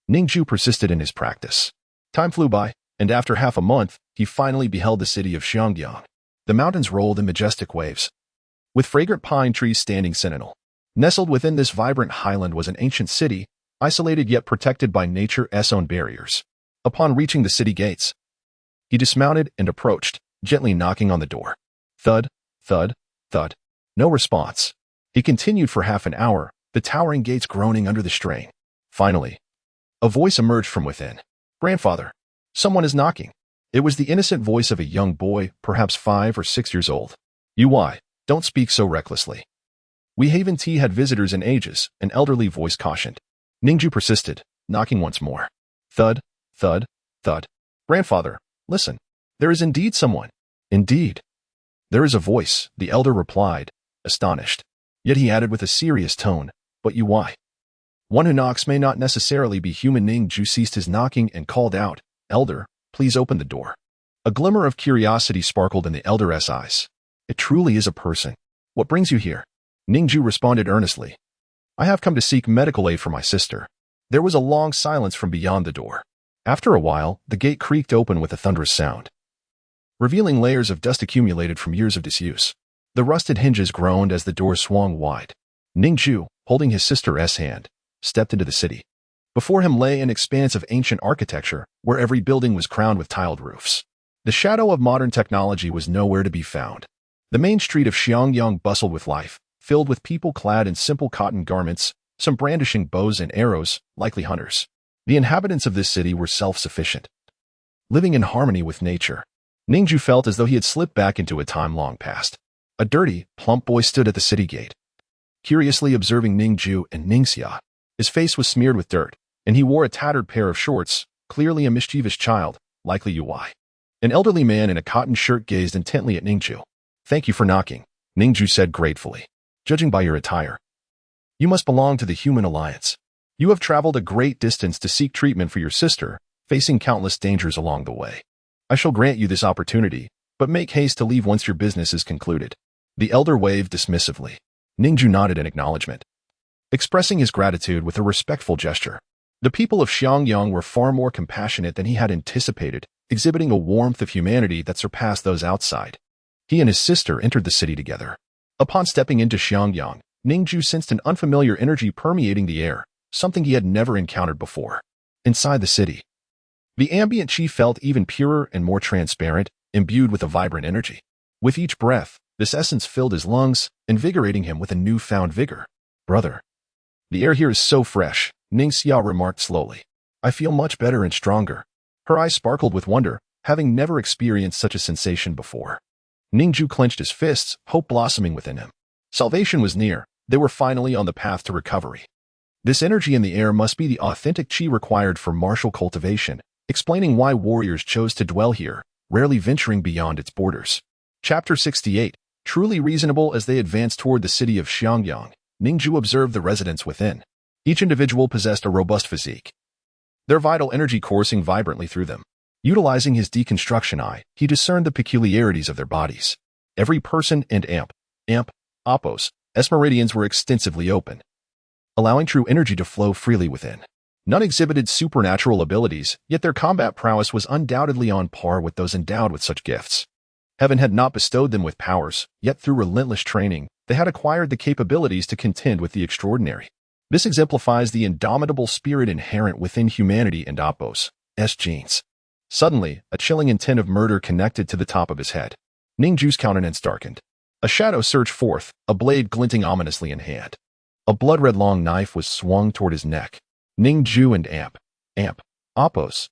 Ning Jue persisted in his practice. Time flew by, and after half a month, he finally beheld the city of Xiangyang. The mountains rolled in majestic waves, with fragrant pine trees standing sentinel. Nestled within this vibrant highland was an ancient city, isolated yet protected by nature's own barriers. Upon reaching the city gates, he dismounted and approached, gently knocking on the door. Thud, thud, thud. No response. He continued for half an hour, the towering gates groaning under the strain. Finally, a voice emerged from within. "Grandfather, someone is knocking." It was the innocent voice of a young boy, perhaps 5 or 6 years old. "Why? Don't speak so recklessly. We haven't had visitors in ages," an elderly voice cautioned. Ning Jue persisted, knocking once more. Thud, thud, thud. "Grandfather, listen. There is indeed someone." "Indeed. There is a voice," the elder replied, astonished. Yet he added with a serious tone, "But why? One who knocks may not necessarily be human." Ning Jue ceased his knocking and called out, "Elder, please open the door." A glimmer of curiosity sparkled in the elder's eyes. "It truly is a person. What brings you here?" Ning Jue responded earnestly. "I have come to seek medical aid for my sister." There was a long silence from beyond the door. After a while, the gate creaked open with a thunderous sound, revealing layers of dust accumulated from years of disuse. The rusted hinges groaned as the door swung wide. Ning Jue, holding his sister's hand, stepped into the city. Before him lay an expanse of ancient architecture, where every building was crowned with tiled roofs. The shadow of modern technology was nowhere to be found. The main street of Xiangyang bustled with life, filled with people clad in simple cotton garments, some brandishing bows and arrows, likely hunters. The inhabitants of this city were self-sufficient, living in harmony with nature. Ning Jue felt as though he had slipped back into a time long past. A dirty, plump boy stood at the city gate, curiously observing Ning Jue and Ning Xia. His face was smeared with dirt, and he wore a tattered pair of shorts, clearly a mischievous child, likely Ui. An elderly man in a cotton shirt gazed intently at Ning Jue. "Thank you for knocking," Ning Jue said gratefully. "Judging by your attire, you must belong to the Human Alliance. You have traveled a great distance to seek treatment for your sister, facing countless dangers along the way. I shall grant you this opportunity, but make haste to leave once your business is concluded." The elder waved dismissively. Ning Jue nodded in acknowledgement, expressing his gratitude with a respectful gesture. The people of Xiangyang were far more compassionate than he had anticipated, exhibiting a warmth of humanity that surpassed those outside. He and his sister entered the city together. Upon stepping into Xiangyang, Ning Jue sensed an unfamiliar energy permeating the air, something he had never encountered before. Inside the city, the ambient chi felt even purer and more transparent, imbued with a vibrant energy. With each breath, this essence filled his lungs, invigorating him with a newfound vigor. "Brother, the air here is so fresh," Ning Xia remarked slowly. "I feel much better and stronger." Her eyes sparkled with wonder, having never experienced such a sensation before. Ning Jue clenched his fists, hope blossoming within him. Salvation was near. They were finally on the path to recovery. This energy in the air must be the authentic chi required for martial cultivation, explaining why warriors chose to dwell here, rarely venturing beyond its borders. Chapter 68. Truly reasonable. As they advanced toward the city of Xiangyang, Ning Jue observed the residents within. Each individual possessed a robust physique, their vital energy coursing vibrantly through them. Utilizing his deconstruction eye, he discerned the peculiarities of their bodies. Every person and Appos, meridians were extensively open, allowing true energy to flow freely within. None exhibited supernatural abilities, yet their combat prowess was undoubtedly on par with those endowed with such gifts. Heaven had not bestowed them with powers, yet through relentless training, they had acquired the capabilities to contend with the extraordinary. This exemplifies the indomitable spirit inherent within humanity and Appos' genes. Suddenly, a chilling intent of murder connected to the top of his head. Ning Jue's countenance darkened. A shadow surged forth, a blade glinting ominously in hand. A blood-red long knife was swung toward his neck. Ning Jue and Appos'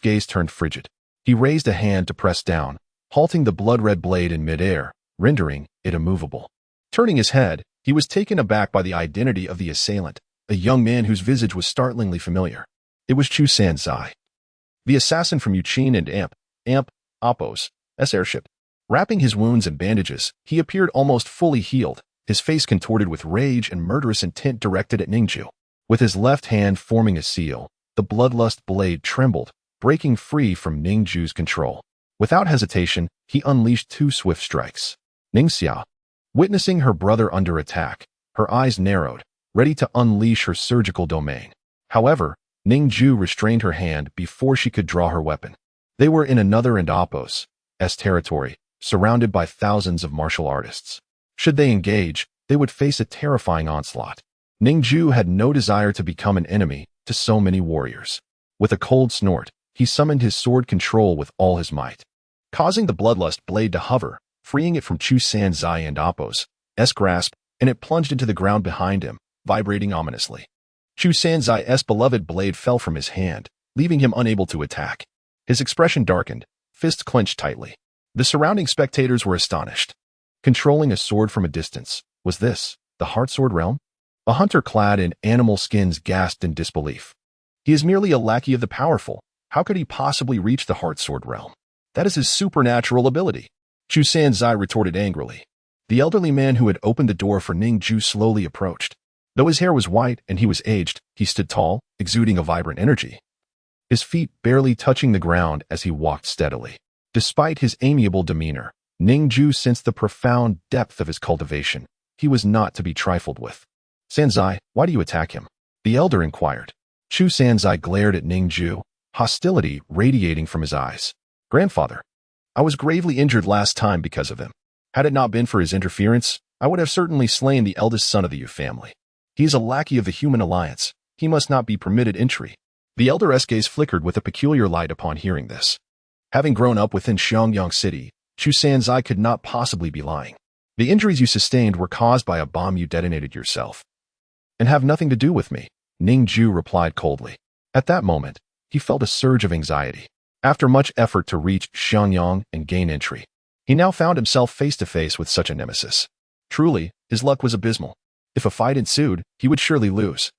gaze turned frigid. He raised a hand to press down, halting the blood-red blade in midair, rendering it immovable. Turning his head, he was taken aback by the identity of the assailant, a young man whose visage was startlingly familiar. It was Chu Sanzai, the assassin from Yuqin and Appos' airship. Wrapping his wounds in bandages, he appeared almost fully healed, his face contorted with rage and murderous intent directed at Ning Jue. With his left hand forming a seal, the bloodlust blade trembled, breaking free from Ning Jue's control. Without hesitation, he unleashed two swift strikes. Ning Xia, witnessing her brother under attack, her eyes narrowed, ready to unleash her surgical domain. However, Ning Jue restrained her hand before she could draw her weapon. They were in another and Apos' territory, surrounded by thousands of martial artists. Should they engage, they would face a terrifying onslaught. Ning Jue had no desire to become an enemy to so many warriors. With a cold snort, he summoned his sword control with all his might, causing the bloodlust blade to hover, freeing it from Chu Sanzai and Apos' grasp, and it plunged into the ground behind him, vibrating ominously. Chu Sanzai's beloved blade fell from his hand, leaving him unable to attack. His expression darkened, fists clenched tightly. The surrounding spectators were astonished. Controlling a sword from a distance, was this the Heart Sword realm? A hunter clad in animal skins gasped in disbelief. He is merely a lackey of the powerful. How could he possibly reach the Heart Sword realm? That is his supernatural ability. Chu Sanzai retorted angrily. The elderly man who had opened the door for Ning Jue slowly approached. Though his hair was white and he was aged, he stood tall, exuding a vibrant energy. His feet barely touching the ground as he walked steadily. Despite his amiable demeanor, Ning Jue sensed the profound depth of his cultivation. He was not to be trifled with. Sanzai, why do you attack him? The elder inquired. Chu Sanzai glared at Ning Jue, hostility radiating from his eyes. Grandfather, I was gravely injured last time because of him. Had it not been for his interference, I would have certainly slain the eldest son of the Yu family. He is a lackey of the human alliance. He must not be permitted entry. The elder's gaze flickered with a peculiar light upon hearing this. Having grown up within Xiangyang City, Chu Sanzai could not possibly be lying. The injuries you sustained were caused by a bomb you detonated yourself. And have nothing to do with me, Ning Jue replied coldly. At that moment, he felt a surge of anxiety. After much effort to reach Xiangyang and gain entry, he now found himself face to face with such a nemesis. Truly, his luck was abysmal. If a fight ensued, he would surely lose.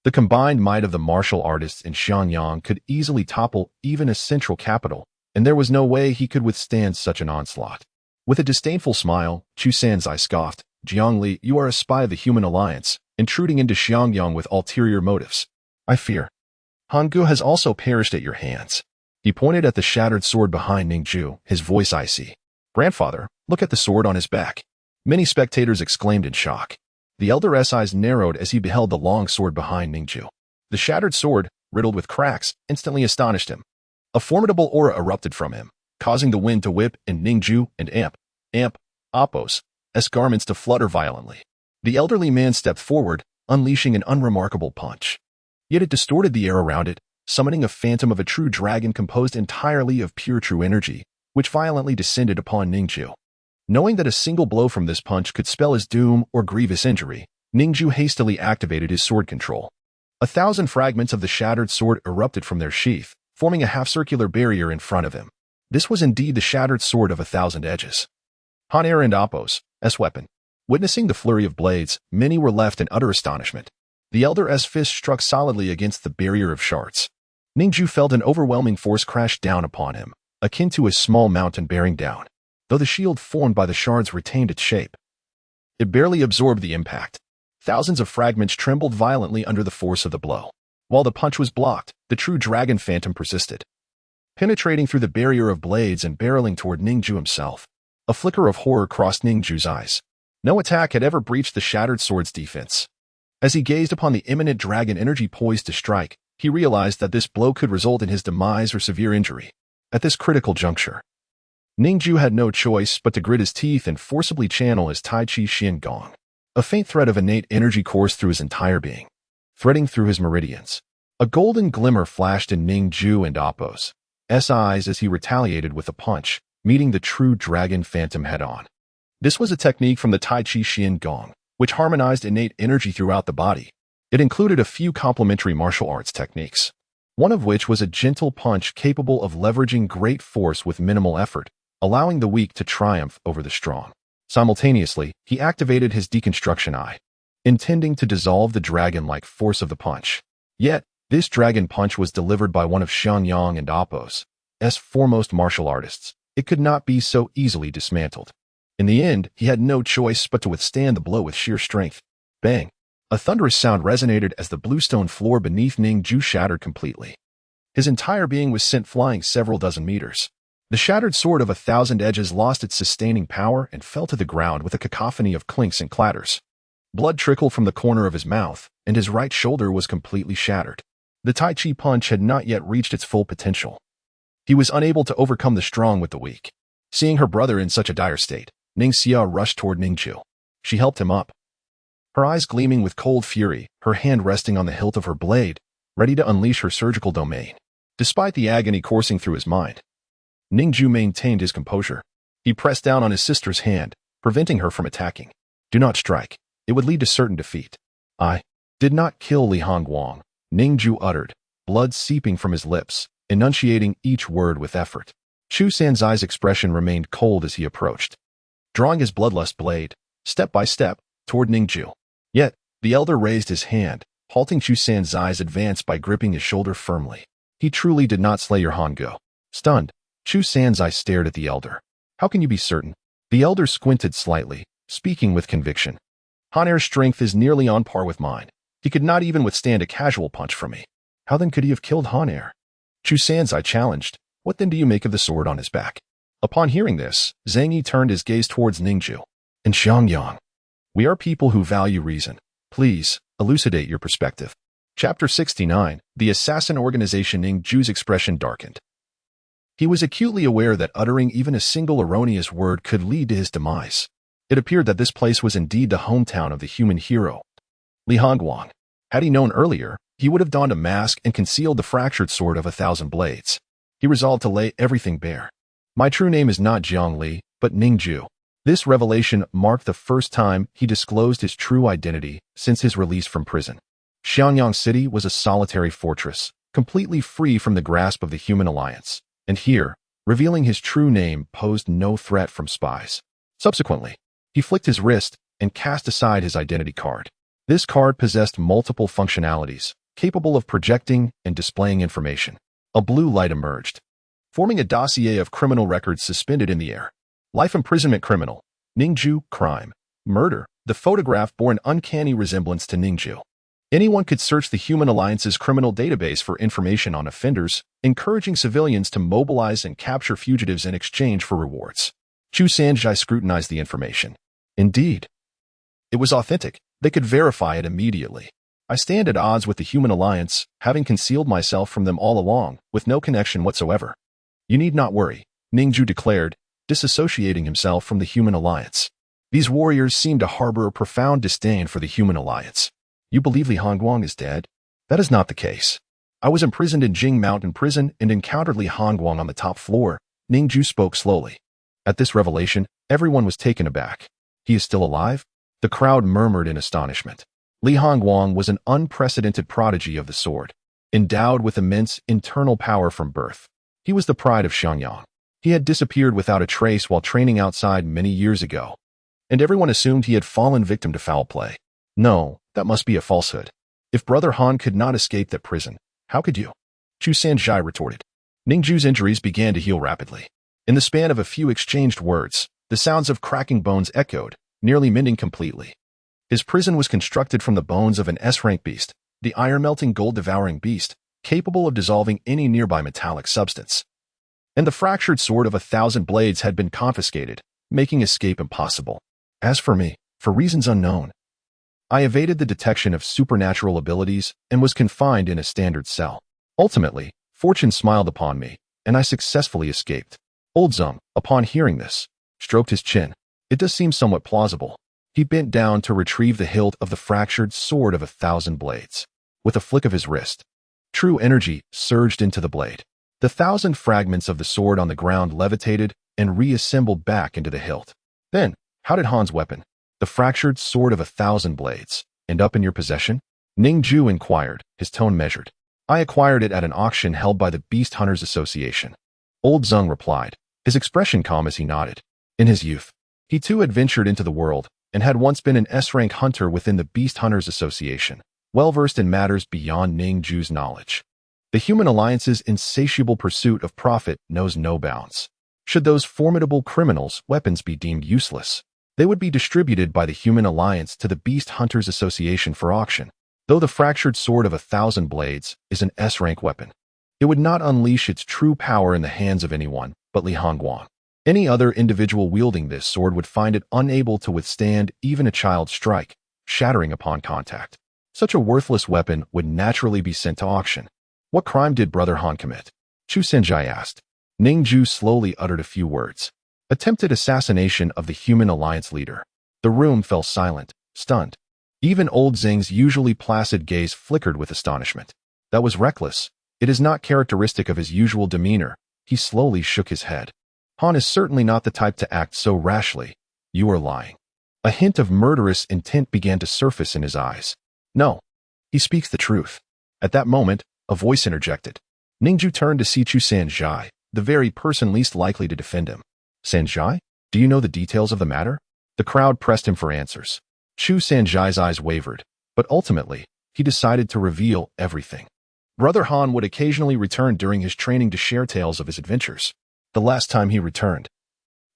The combined might of the martial artists in Xiangyang could easily topple even a central capital, and there was no way he could withstand such an onslaught. With a disdainful smile, Chu Sanzai scoffed, Jiangli, you are a spy of the human alliance, intruding into Xiangyang with ulterior motives. I fear. Hangu has also perished at your hands. He pointed at the shattered sword behind Ning Jue, his voice icy. Grandfather, look at the sword on his back. Many spectators exclaimed in shock. The elder's eyes narrowed as he beheld the long sword behind Ning Jue. The shattered sword, riddled with cracks, instantly astonished him. A formidable aura erupted from him, causing the wind to whip and Ning Jue and Apos' garments to flutter violently. The elderly man stepped forward, unleashing an unremarkable punch. Yet it distorted the air around it, summoning a phantom of a true dragon composed entirely of pure true energy, which violently descended upon Ning Jue. Knowing that a single blow from this punch could spell his doom or grievous injury, Ning Jue hastily activated his sword control. 1,000 fragments of the shattered sword erupted from their sheath, forming a half-circular barrier in front of him. This was indeed the shattered sword of 1,000 edges. Hanair and Apos' weapon. Witnessing the flurry of blades, many were left in utter astonishment. The elder's fist struck solidly against the barrier of shards. Ning Jue felt an overwhelming force crash down upon him, akin to a small mountain bearing down. Though the shield formed by the shards retained its shape, it barely absorbed the impact. Thousands of fragments trembled violently under the force of the blow. While the punch was blocked, the true dragon phantom persisted, penetrating through the barrier of blades and barreling toward Ning Jue himself. A flicker of horror crossed Ning Jue's eyes. No attack had ever breached the shattered sword's defense. As he gazed upon the imminent dragon energy poised to strike, he realized that this blow could result in his demise or severe injury. At this critical juncture, Ning Jue had no choice but to grit his teeth and forcibly channel his Tai Chi Xian Gong. A faint thread of innate energy coursed through his entire being, threading through his meridians. A golden glimmer flashed in Ning Jue and Apos' eyes as he retaliated with a punch, meeting the true dragon phantom head-on. This was a technique from the Tai Chi Xian Gong, which harmonized innate energy throughout the body. It included a few complementary martial arts techniques, one of which was a gentle punch capable of leveraging great force with minimal effort, allowing the weak to triumph over the strong. Simultaneously, he activated his deconstruction eye, intending to dissolve the dragon-like force of the punch. Yet, this dragon punch was delivered by one of Xiangyang and Apos' foremost martial artists. It could not be so easily dismantled. In the end, he had no choice but to withstand the blow with sheer strength. Bang! A thunderous sound resonated as the bluestone floor beneath Ning Jue shattered completely. His entire being was sent flying several dozen meters. The shattered sword of 1,000 edges lost its sustaining power and fell to the ground with a cacophony of clinks and clatters. Blood trickled from the corner of his mouth, and his right shoulder was completely shattered. The Tai Chi punch had not yet reached its full potential. He was unable to overcome the strong with the weak. Seeing her brother in such a dire state, Ning Jue rushed toward Ning Jue. She helped him up. Her eyes gleaming with cold fury, her hand resting on the hilt of her blade, ready to unleash her surgical domain. Despite the agony coursing through his mind, Ning Jue maintained his composure. He pressed down on his sister's hand, preventing her from attacking. Do not strike. It would lead to certain defeat. I did not kill Li Hongguang, Ning Jue uttered, blood seeping from his lips, enunciating each word with effort. Chu Sanzai's expression remained cold as he approached, drawing his bloodlust blade, step by step, toward Ning Jue. Yet, the elder raised his hand, halting Chu Sanzai's advance by gripping his shoulder firmly. He truly did not slay your Hongo. Stunned, Chu Sanzai stared at the elder. How can you be certain? The elder squinted slightly, speaking with conviction. Hanair's strength is nearly on par with mine. He could not even withstand a casual punch from me. How then could he have killed Hanair? Chu Sanzai challenged. What then do you make of the sword on his back? Upon hearing this, Zhang Yi turned his gaze towards Ning Jue. And Xiangyang. We are people who value reason. Please, elucidate your perspective. Chapter 69, The Assassin Organization. Ning Jue's expression darkened. He was acutely aware that uttering even a single erroneous word could lead to his demise. It appeared that this place was indeed the hometown of the human hero, Li Hongguang. Had he known earlier, he would have donned a mask and concealed the fractured sword of 1,000 blades. He resolved to lay everything bare. My true name is not Jiang Li, but Ning Jue. This revelation marked the first time he disclosed his true identity since his release from prison. Xianyang City was a solitary fortress, completely free from the grasp of the human alliance. And here, revealing his true name posed no threat from spies. Subsequently, he flicked his wrist and cast aside his identity card. This card possessed multiple functionalities, capable of projecting and displaying information. A blue light emerged, forming a dossier of criminal records suspended in the air. Life imprisonment criminal, Ning Jue, crime, murder. The photograph bore an uncanny resemblance to Ning Jue. Anyone could search the Human Alliance's criminal database for information on offenders, encouraging civilians to mobilize and capture fugitives in exchange for rewards. Chu Sanzai scrutinized the information. Indeed, it was authentic. They could verify it immediately. I stand at odds with the Human Alliance, having concealed myself from them all along, with no connection whatsoever. You need not worry, Ning Jue declared, disassociating himself from the Human Alliance. These warriors seem to harbor a profound disdain for the Human Alliance. You believe Li Hongguang is dead? That is not the case. I was imprisoned in Jing Mountain Prison and encountered Li Hongguang on the top floor. Ning Jue spoke slowly. At this revelation, everyone was taken aback. He is still alive? The crowd murmured in astonishment. Li Hongguang was an unprecedented prodigy of the sword, endowed with immense internal power from birth. He was the pride of Xiangyang. He had disappeared without a trace while training outside many years ago, and everyone assumed he had fallen victim to foul play. No, that must be a falsehood. If Brother Han could not escape that prison, how could you? Chu Sanzai retorted. Ning Jue's injuries began to heal rapidly. In the span of a few exchanged words, the sounds of cracking bones echoed, nearly mending completely. His prison was constructed from the bones of an S-rank beast, the iron-melting gold-devouring beast, capable of dissolving any nearby metallic substance. And the fractured sword of 1,000 blades had been confiscated, making escape impossible. As for me, for reasons unknown, I evaded the detection of supernatural abilities and was confined in a standard cell. Ultimately, fortune smiled upon me, and I successfully escaped. Old Zeng, upon hearing this, stroked his chin. It does seem somewhat plausible. He bent down to retrieve the hilt of the fractured sword of 1,000 blades. With a flick of his wrist, true energy surged into the blade. The 1,000 fragments of the sword on the ground levitated and reassembled back into the hilt. Then, how did Han's weapon, the fractured sword of 1,000 blades, end up in your possession? Ning Jue inquired, his tone measured. I acquired it at an auction held by the Beast Hunters Association. Old Zeng replied, his expression calm as he nodded. In his youth, he too had ventured into the world and had once been an S-rank hunter within the Beast Hunters Association, well-versed in matters beyond Ning Jue's knowledge. The Human Alliance's insatiable pursuit of profit knows no bounds. Should those formidable criminals' weapons be deemed useless, they would be distributed by the Human Alliance to the Beast Hunters Association for auction. Though the fractured sword of 1,000 blades is an S-rank weapon, it would not unleash its true power in the hands of anyone but Li Hongguang. Any other individual wielding this sword would find it unable to withstand even a child's strike, shattering upon contact. Such a worthless weapon would naturally be sent to auction. What crime did Brother Han commit? Chu Sanjai asked. Ning Jue slowly uttered a few words. Attempted assassination of the Human Alliance leader. The room fell silent, stunned. Even old Zheng's usually placid gaze flickered with astonishment. That was reckless. It is not characteristic of his usual demeanor. He slowly shook his head. Han is certainly not the type to act so rashly. You are lying. A hint of murderous intent began to surface in his eyes. No. He speaks the truth. At that moment, a voice interjected. Ning Jue turned to see Chu Sanjai, the very person least likely to defend him. Sanjai, do you know the details of the matter? The crowd pressed him for answers. Chu Sanjai's eyes wavered, but ultimately, he decided to reveal everything. Brother Han would occasionally return during his training to share tales of his adventures. The last time he returned,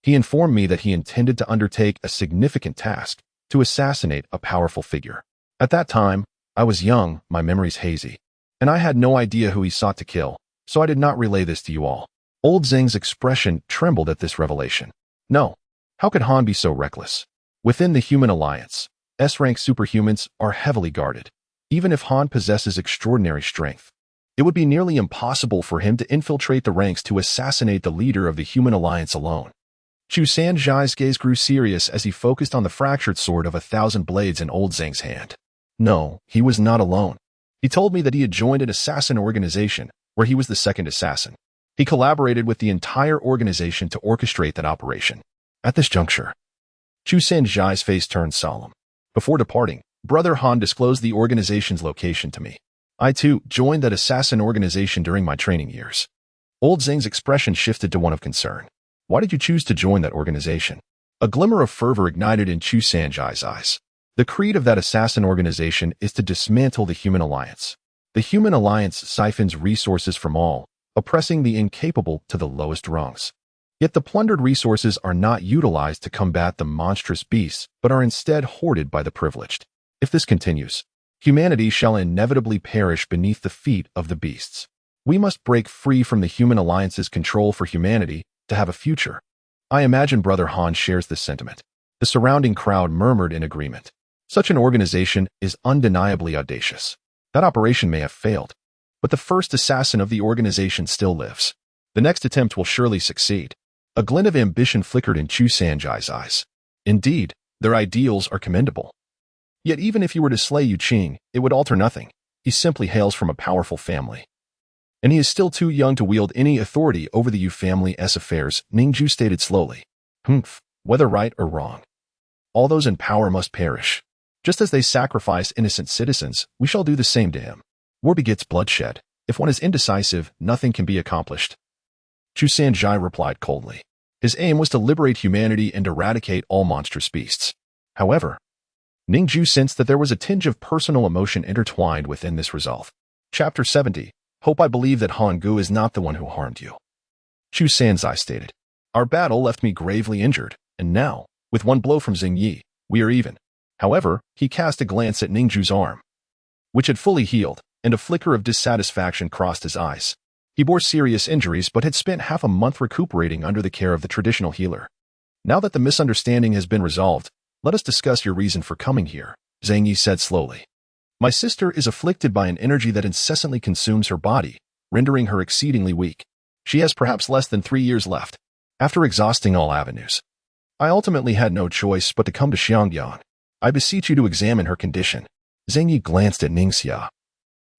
he informed me that he intended to undertake a significant task, to assassinate a powerful figure. At that time, I was young, my memory's hazy, and I had no idea who he sought to kill, so I did not relay this to you all. Old Zheng's expression trembled at this revelation. No. How could Han be so reckless? Within the Human Alliance, S-rank superhumans are heavily guarded. Even if Han possesses extraordinary strength, it would be nearly impossible for him to infiltrate the ranks to assassinate the leader of the Human Alliance alone. Chu Sanjai's gaze grew serious as he focused on the fractured sword of 1,000 blades in old Zheng's hand. No, he was not alone. He told me that he had joined an assassin organization, where he was the second assassin. He collaborated with the entire organization to orchestrate that operation. At this juncture, Chu Sanjai's face turned solemn. Before departing, Brother Han disclosed the organization's location to me. I, too, joined that assassin organization during my training years. Old Zheng's expression shifted to one of concern. Why did you choose to join that organization? A glimmer of fervor ignited in Chu Sanjai's eyes. The creed of that assassin organization is to dismantle the Human Alliance. The Human Alliance siphons resources from all, oppressing the incapable to the lowest rungs. Yet the plundered resources are not utilized to combat the monstrous beasts, but are instead hoarded by the privileged. If this continues, humanity shall inevitably perish beneath the feet of the beasts. We must break free from the Human Alliance's control for humanity to have a future. I imagine Brother Han shares this sentiment. The surrounding crowd murmured in agreement. Such an organization is undeniably audacious. That operation may have failed, but the first assassin of the organization still lives. The next attempt will surely succeed. A glint of ambition flickered in Chu Sanjai's eyes. Indeed, their ideals are commendable. Yet even if you were to slay Yu Qing, it would alter nothing. He simply hails from a powerful family. And he is still too young to wield any authority over the Yu family's affairs, Ning Jue stated slowly. Whether right or wrong, all those in power must perish. Just as they sacrifice innocent citizens, we shall do the same to him. War begets bloodshed. If one is indecisive, nothing can be accomplished. Chu Sanjai replied coldly. His aim was to liberate humanity and eradicate all monstrous beasts. However, Ning Jue sensed that there was a tinge of personal emotion intertwined within this resolve. Chapter 70. Hope I believe that Han Gu is not the one who harmed you. Chu Sanzai stated. Our battle left me gravely injured, and now, with one blow from Xing Yi, we are even. However, he cast a glance at Ning Jue's arm, which had fully healed, and a flicker of dissatisfaction crossed his eyes. He bore serious injuries but had spent half a month recuperating under the care of the traditional healer. Now that the misunderstanding has been resolved, let us discuss your reason for coming here, Zhang Yi said slowly. My sister is afflicted by an energy that incessantly consumes her body, rendering her exceedingly weak. She has perhaps less than 3 years left. After exhausting all avenues, I ultimately had no choice but to come to Xiangyang. I beseech you to examine her condition. Zhang Yi glanced at Ning Xia,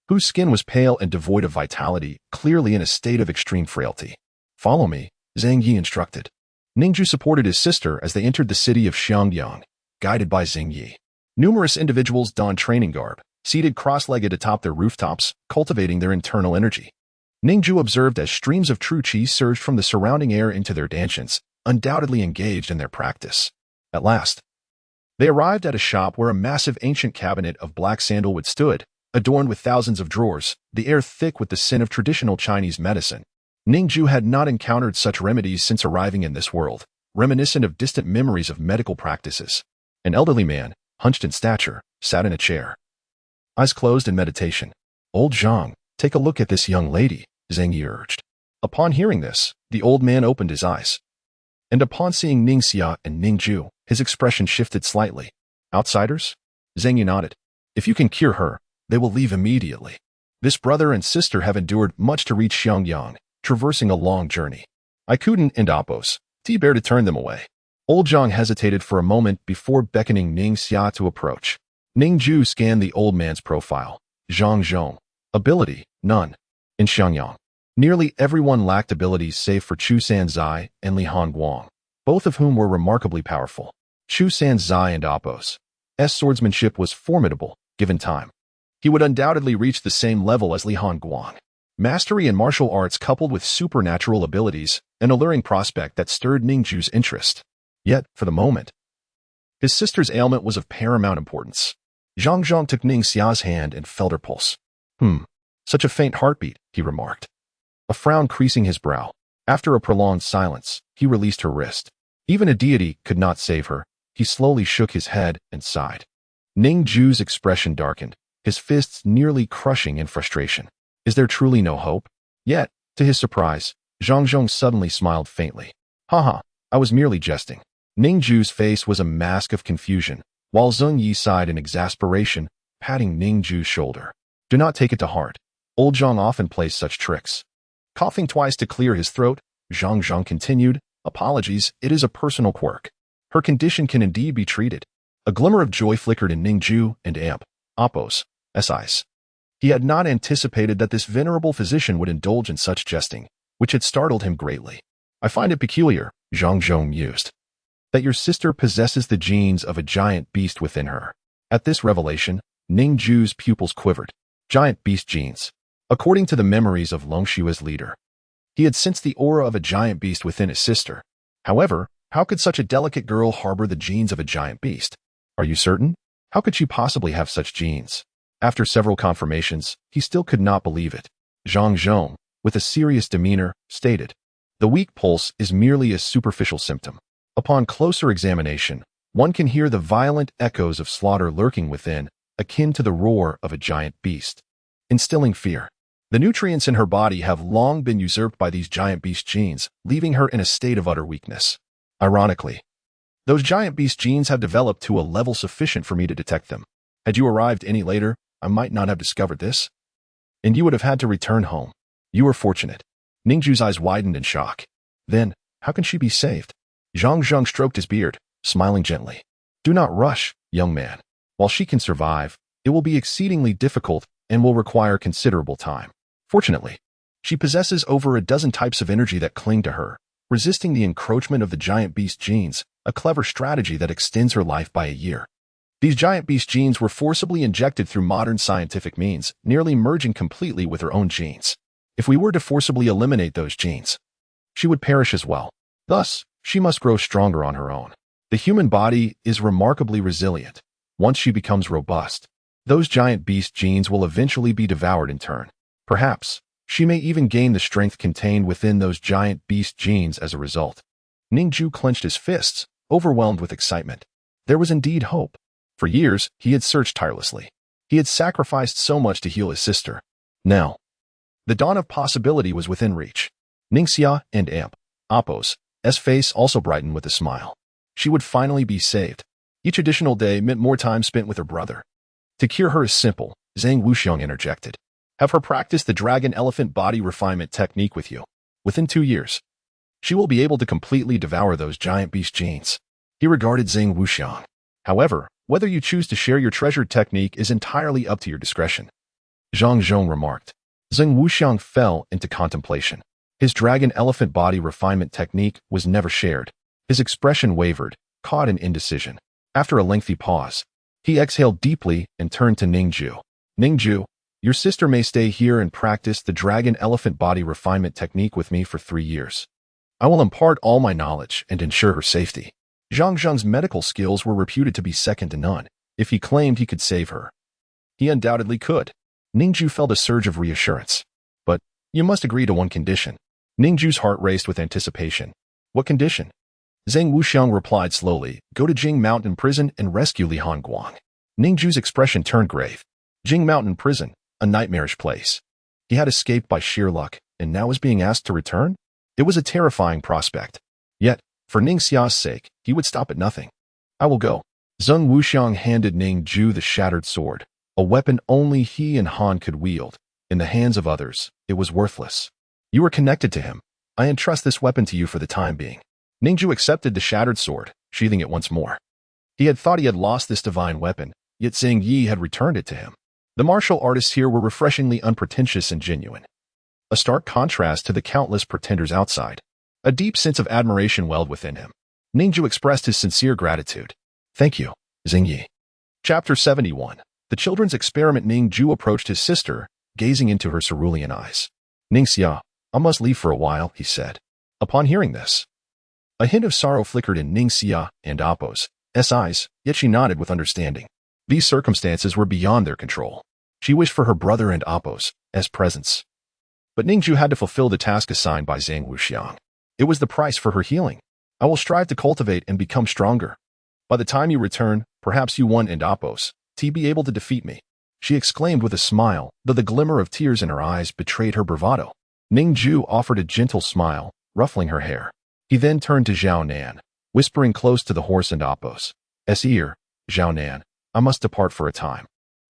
whose skin was pale and devoid of vitality, clearly in a state of extreme frailty. Follow me, Zhang Yi instructed. Ning Jue supported his sister as they entered the city of Xiangyang, guided by Xing Yi. Numerous individuals donned training garb, seated cross-legged atop their rooftops, cultivating their internal energy. Ning Jue observed as streams of true qi surged from the surrounding air into their dantians, undoubtedly engaged in their practice. At last, they arrived at a shop where a massive ancient cabinet of black sandalwood stood, adorned with thousands of drawers, the air thick with the scent of traditional Chinese medicine. Ning Jue had not encountered such remedies since arriving in this world, reminiscent of distant memories of medical practices. An elderly man, hunched in stature, sat in a chair, eyes closed in meditation. Old Zhang, take a look at this young lady, Zhang Yi urged. Upon hearing this, the old man opened his eyes. And upon seeing Ning Xia and Ning Jue, his expression shifted slightly. Outsiders? Zhang Yu nodded. If you can cure her, they will leave immediately. This brother and sister have endured much to reach Xiangyang, traversing a long journey. I couldn't and Oppos, bear to turn them away. Old Zhang hesitated for a moment before beckoning Ning Xia to approach. Ning Jue scanned the old man's profile. Zhang Zhong. Ability, none. In Xiangyang, nearly everyone lacked abilities save for Chu Sanzai and Li Hongguang, both of whom were remarkably powerful. Chu Sanzai and Oppos' swordsmanship was formidable, given time. He would undoubtedly reach the same level as Li Hongguang. Mastery in martial arts coupled with supernatural abilities, an alluring prospect that stirred Ning Jue's interest. Yet, for the moment, his sister's ailment was of paramount importance. Zhang Zhong took Ning Xia's hand and felt her pulse. Such a faint heartbeat, he remarked. A frown creasing his brow. After a prolonged silence, he released her wrist. Even a deity could not save her. He slowly shook his head and sighed. Ning Jue's expression darkened, his fists nearly crushing in frustration. Is there truly no hope? Yet, to his surprise, Zhang Zhong suddenly smiled faintly. Haha, I was merely jesting. Ning Jue's face was a mask of confusion, while Zheng Yi sighed in exasperation, patting Ning Jue's shoulder. Do not take it to heart. Old Zhang often plays such tricks. Coughing twice to clear his throat, Zhang Zhong continued, Apologies, it is a personal quirk. Her condition can indeed be treated. A glimmer of joy flickered in Ning Jue and Oppos' eyes. He had not anticipated that this venerable physician would indulge in such jesting, which had startled him greatly. I find it peculiar, Zhang Zhong mused, that your sister possesses the genes of a giant beast within her. At this revelation, Ning Jue's pupils quivered. Giant beast genes. According to the memories of Longshua's leader, he had sensed the aura of a giant beast within his sister. However, how could such a delicate girl harbor the genes of a giant beast? Are you certain? How could she possibly have such genes? After several confirmations, he still could not believe it. Zhang Zhong, with a serious demeanor, stated, The weak pulse is merely a superficial symptom. Upon closer examination, one can hear the violent echoes of slaughter lurking within, akin to the roar of a giant beast, instilling fear. The nutrients in her body have long been usurped by these giant beast genes, leaving her in a state of utter weakness. Ironically, those giant beast genes have developed to a level sufficient for me to detect them. Had you arrived any later, I might not have discovered this, and you would have had to return home. You were fortunate. Ning Jue's eyes widened in shock. Then, how can she be saved? Zhang Zhong stroked his beard, smiling gently. Do not rush, young man. While she can survive, it will be exceedingly difficult and will require considerable time. Fortunately, she possesses over a dozen types of energy that cling to her, resisting the encroachment of the giant beast genes, a clever strategy that extends her life by a year. These giant beast genes were forcibly injected through modern scientific means, nearly merging completely with her own genes. If we were to forcibly eliminate those genes, she would perish as well. Thus, she must grow stronger on her own. The human body is remarkably resilient. Once she becomes robust, those giant beast genes will eventually be devoured in turn. Perhaps, she may even gain the strength contained within those giant beast genes as a result. Ning Jue clenched his fists, overwhelmed with excitement. There was indeed hope. For years, he had searched tirelessly. He had sacrificed so much to heal his sister. Now, the dawn of possibility was within reach. Ning Xia and Oppos' face also brightened with a smile. She would finally be saved. Each additional day meant more time spent with her brother. To cure her is simple, Zhang Wuxiang interjected. Have her practice the dragon elephant body refinement technique with you. Within 2 years, she will be able to completely devour those giant beast genes. He regarded Zhang Wuxiang. However, whether you choose to share your treasured technique is entirely up to your discretion. Zhang Zhong remarked. Zhang Wuxiang fell into contemplation. His dragon elephant body refinement technique was never shared. His expression wavered, caught in indecision. After a lengthy pause, he exhaled deeply and turned to Ning Jue. Ning Jue, your sister may stay here and practice the dragon elephant body refinement technique with me for 3 years. I will impart all my knowledge and ensure her safety. Zhang Zhong's medical skills were reputed to be second to none. If he claimed he could save her, he undoubtedly could. Ning Jue felt a surge of reassurance. But, you must agree to one condition. Ning Jue's heart raced with anticipation. What condition? Zhang Wuxiang replied slowly, go to Jing Mountain Prison and rescue Li Hongguang. Ning Jue's expression turned grave. Jing Mountain Prison, a nightmarish place. He had escaped by sheer luck, and now was being asked to return? It was a terrifying prospect. Yet, for Ning Xia's sake, he would stop at nothing. I will go. Zheng Wuxiang handed Ning Jue the shattered sword, a weapon only he and Han could wield. In the hands of others, it was worthless. You were connected to him. I entrust this weapon to you for the time being. Ning Jue accepted the shattered sword, sheathing it once more. He had thought he had lost this divine weapon, yet Zhang Yi had returned it to him. The martial artists here were refreshingly unpretentious and genuine. A stark contrast to the countless pretenders outside. A deep sense of admiration welled within him. Ning Jue expressed his sincere gratitude. Thank you, Zhang Yi. Chapter 71. The children's experiment. Ning Jue approached his sister, gazing into her cerulean eyes. Ning Xia, I must leave for a while, he said. Upon hearing this, a hint of sorrow flickered in Ning Xia and Appo's eyes, yet she nodded with understanding. These circumstances were beyond their control. She wished for her brother and Appo's presence. But Ning Jue had to fulfill the task assigned by Zheng Wuxiang. It was the price for her healing. I will strive to cultivate and become stronger. By the time you return, perhaps you and Appo's be able to defeat me, she exclaimed with a smile, though the glimmer of tears in her eyes betrayed her bravado. Ning Jue offered a gentle smile, ruffling her hair. He then turned to Zhao Nan, whispering close to the horse and Appo's ear, Zhao Nan, I must depart for a time.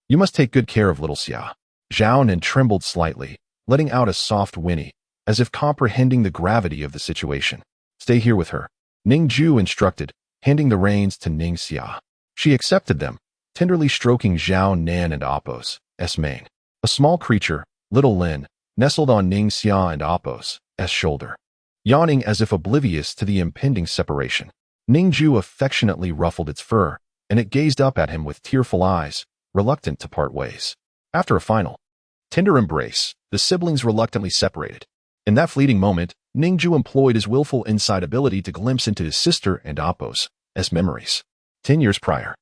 You must take good care of little Xia. Zhao Nan trembled slightly, letting out a soft whinny, as if comprehending the gravity of the situation. Stay here with her, Ning Jue instructed, handing the reins to Ning Xia. She accepted them, tenderly stroking Zhao Nan and Appo's mane. A small creature, little Lin, nestled on Ning Xia and Appo's shoulder, yawning as if oblivious to the impending separation. Ning Jue affectionately ruffled its fur, and it gazed up at him with tearful eyes, reluctant to part ways. After a final, tender embrace, the siblings reluctantly separated. In that fleeting moment, Ning Jue employed his willful inside ability to glimpse into his sister and Appo's memories. 10 years prior,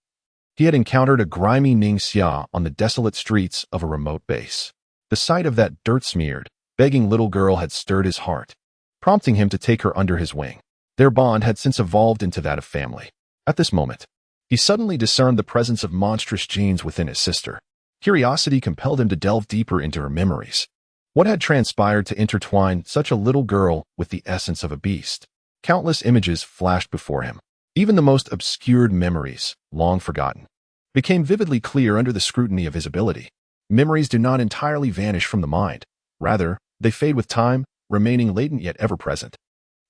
he had encountered a grimy Ning Xia on the desolate streets of a remote base. The sight of that dirt-smeared, begging little girl had stirred his heart, prompting him to take her under his wing. Their bond had since evolved into that of family. At this moment, he suddenly discerned the presence of monstrous genes within his sister. Curiosity compelled him to delve deeper into her memories. What had transpired to intertwine such a little girl with the essence of a beast? Countless images flashed before him. Even the most obscured memories, long forgotten, became vividly clear under the scrutiny of his ability. Memories do not entirely vanish from the mind. Rather, they fade with time, remaining latent yet ever present.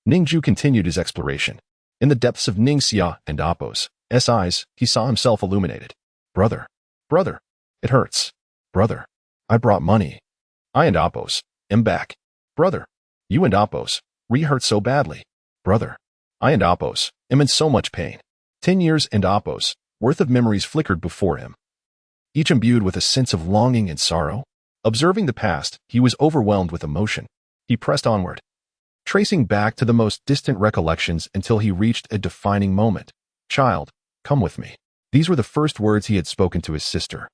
Ning Jue continued his exploration. In the depths of Ning Xia and Appo's eyes, he saw himself illuminated. Brother, it hurts. Brother, I brought money. I and Appo's am back. Brother, you and Appo's hurt so badly. Brother, I and Appo's am in so much pain. 10 years and Appo's worth of memories flickered before him, each imbued with a sense of longing and sorrow. Observing the past, he was overwhelmed with emotion. He pressed onward, tracing back to the most distant recollections until he reached a defining moment. Child, come with me. These were the first words he had spoken to his sister.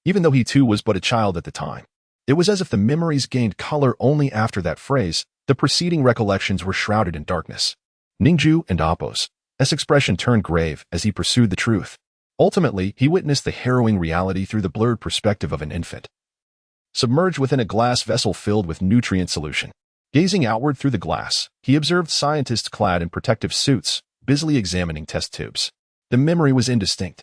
Even though he too was but a child at the time, it was as if the memories gained color only after that phrase. The preceding recollections were shrouded in darkness. Ning Jue and Appo's expression turned grave as he pursued the truth. Ultimately, he witnessed the harrowing reality through the blurred perspective of an infant, submerged within a glass vessel filled with nutrient solution. Gazing outward through the glass, he observed scientists clad in protective suits, busily examining test tubes. The memory was indistinct.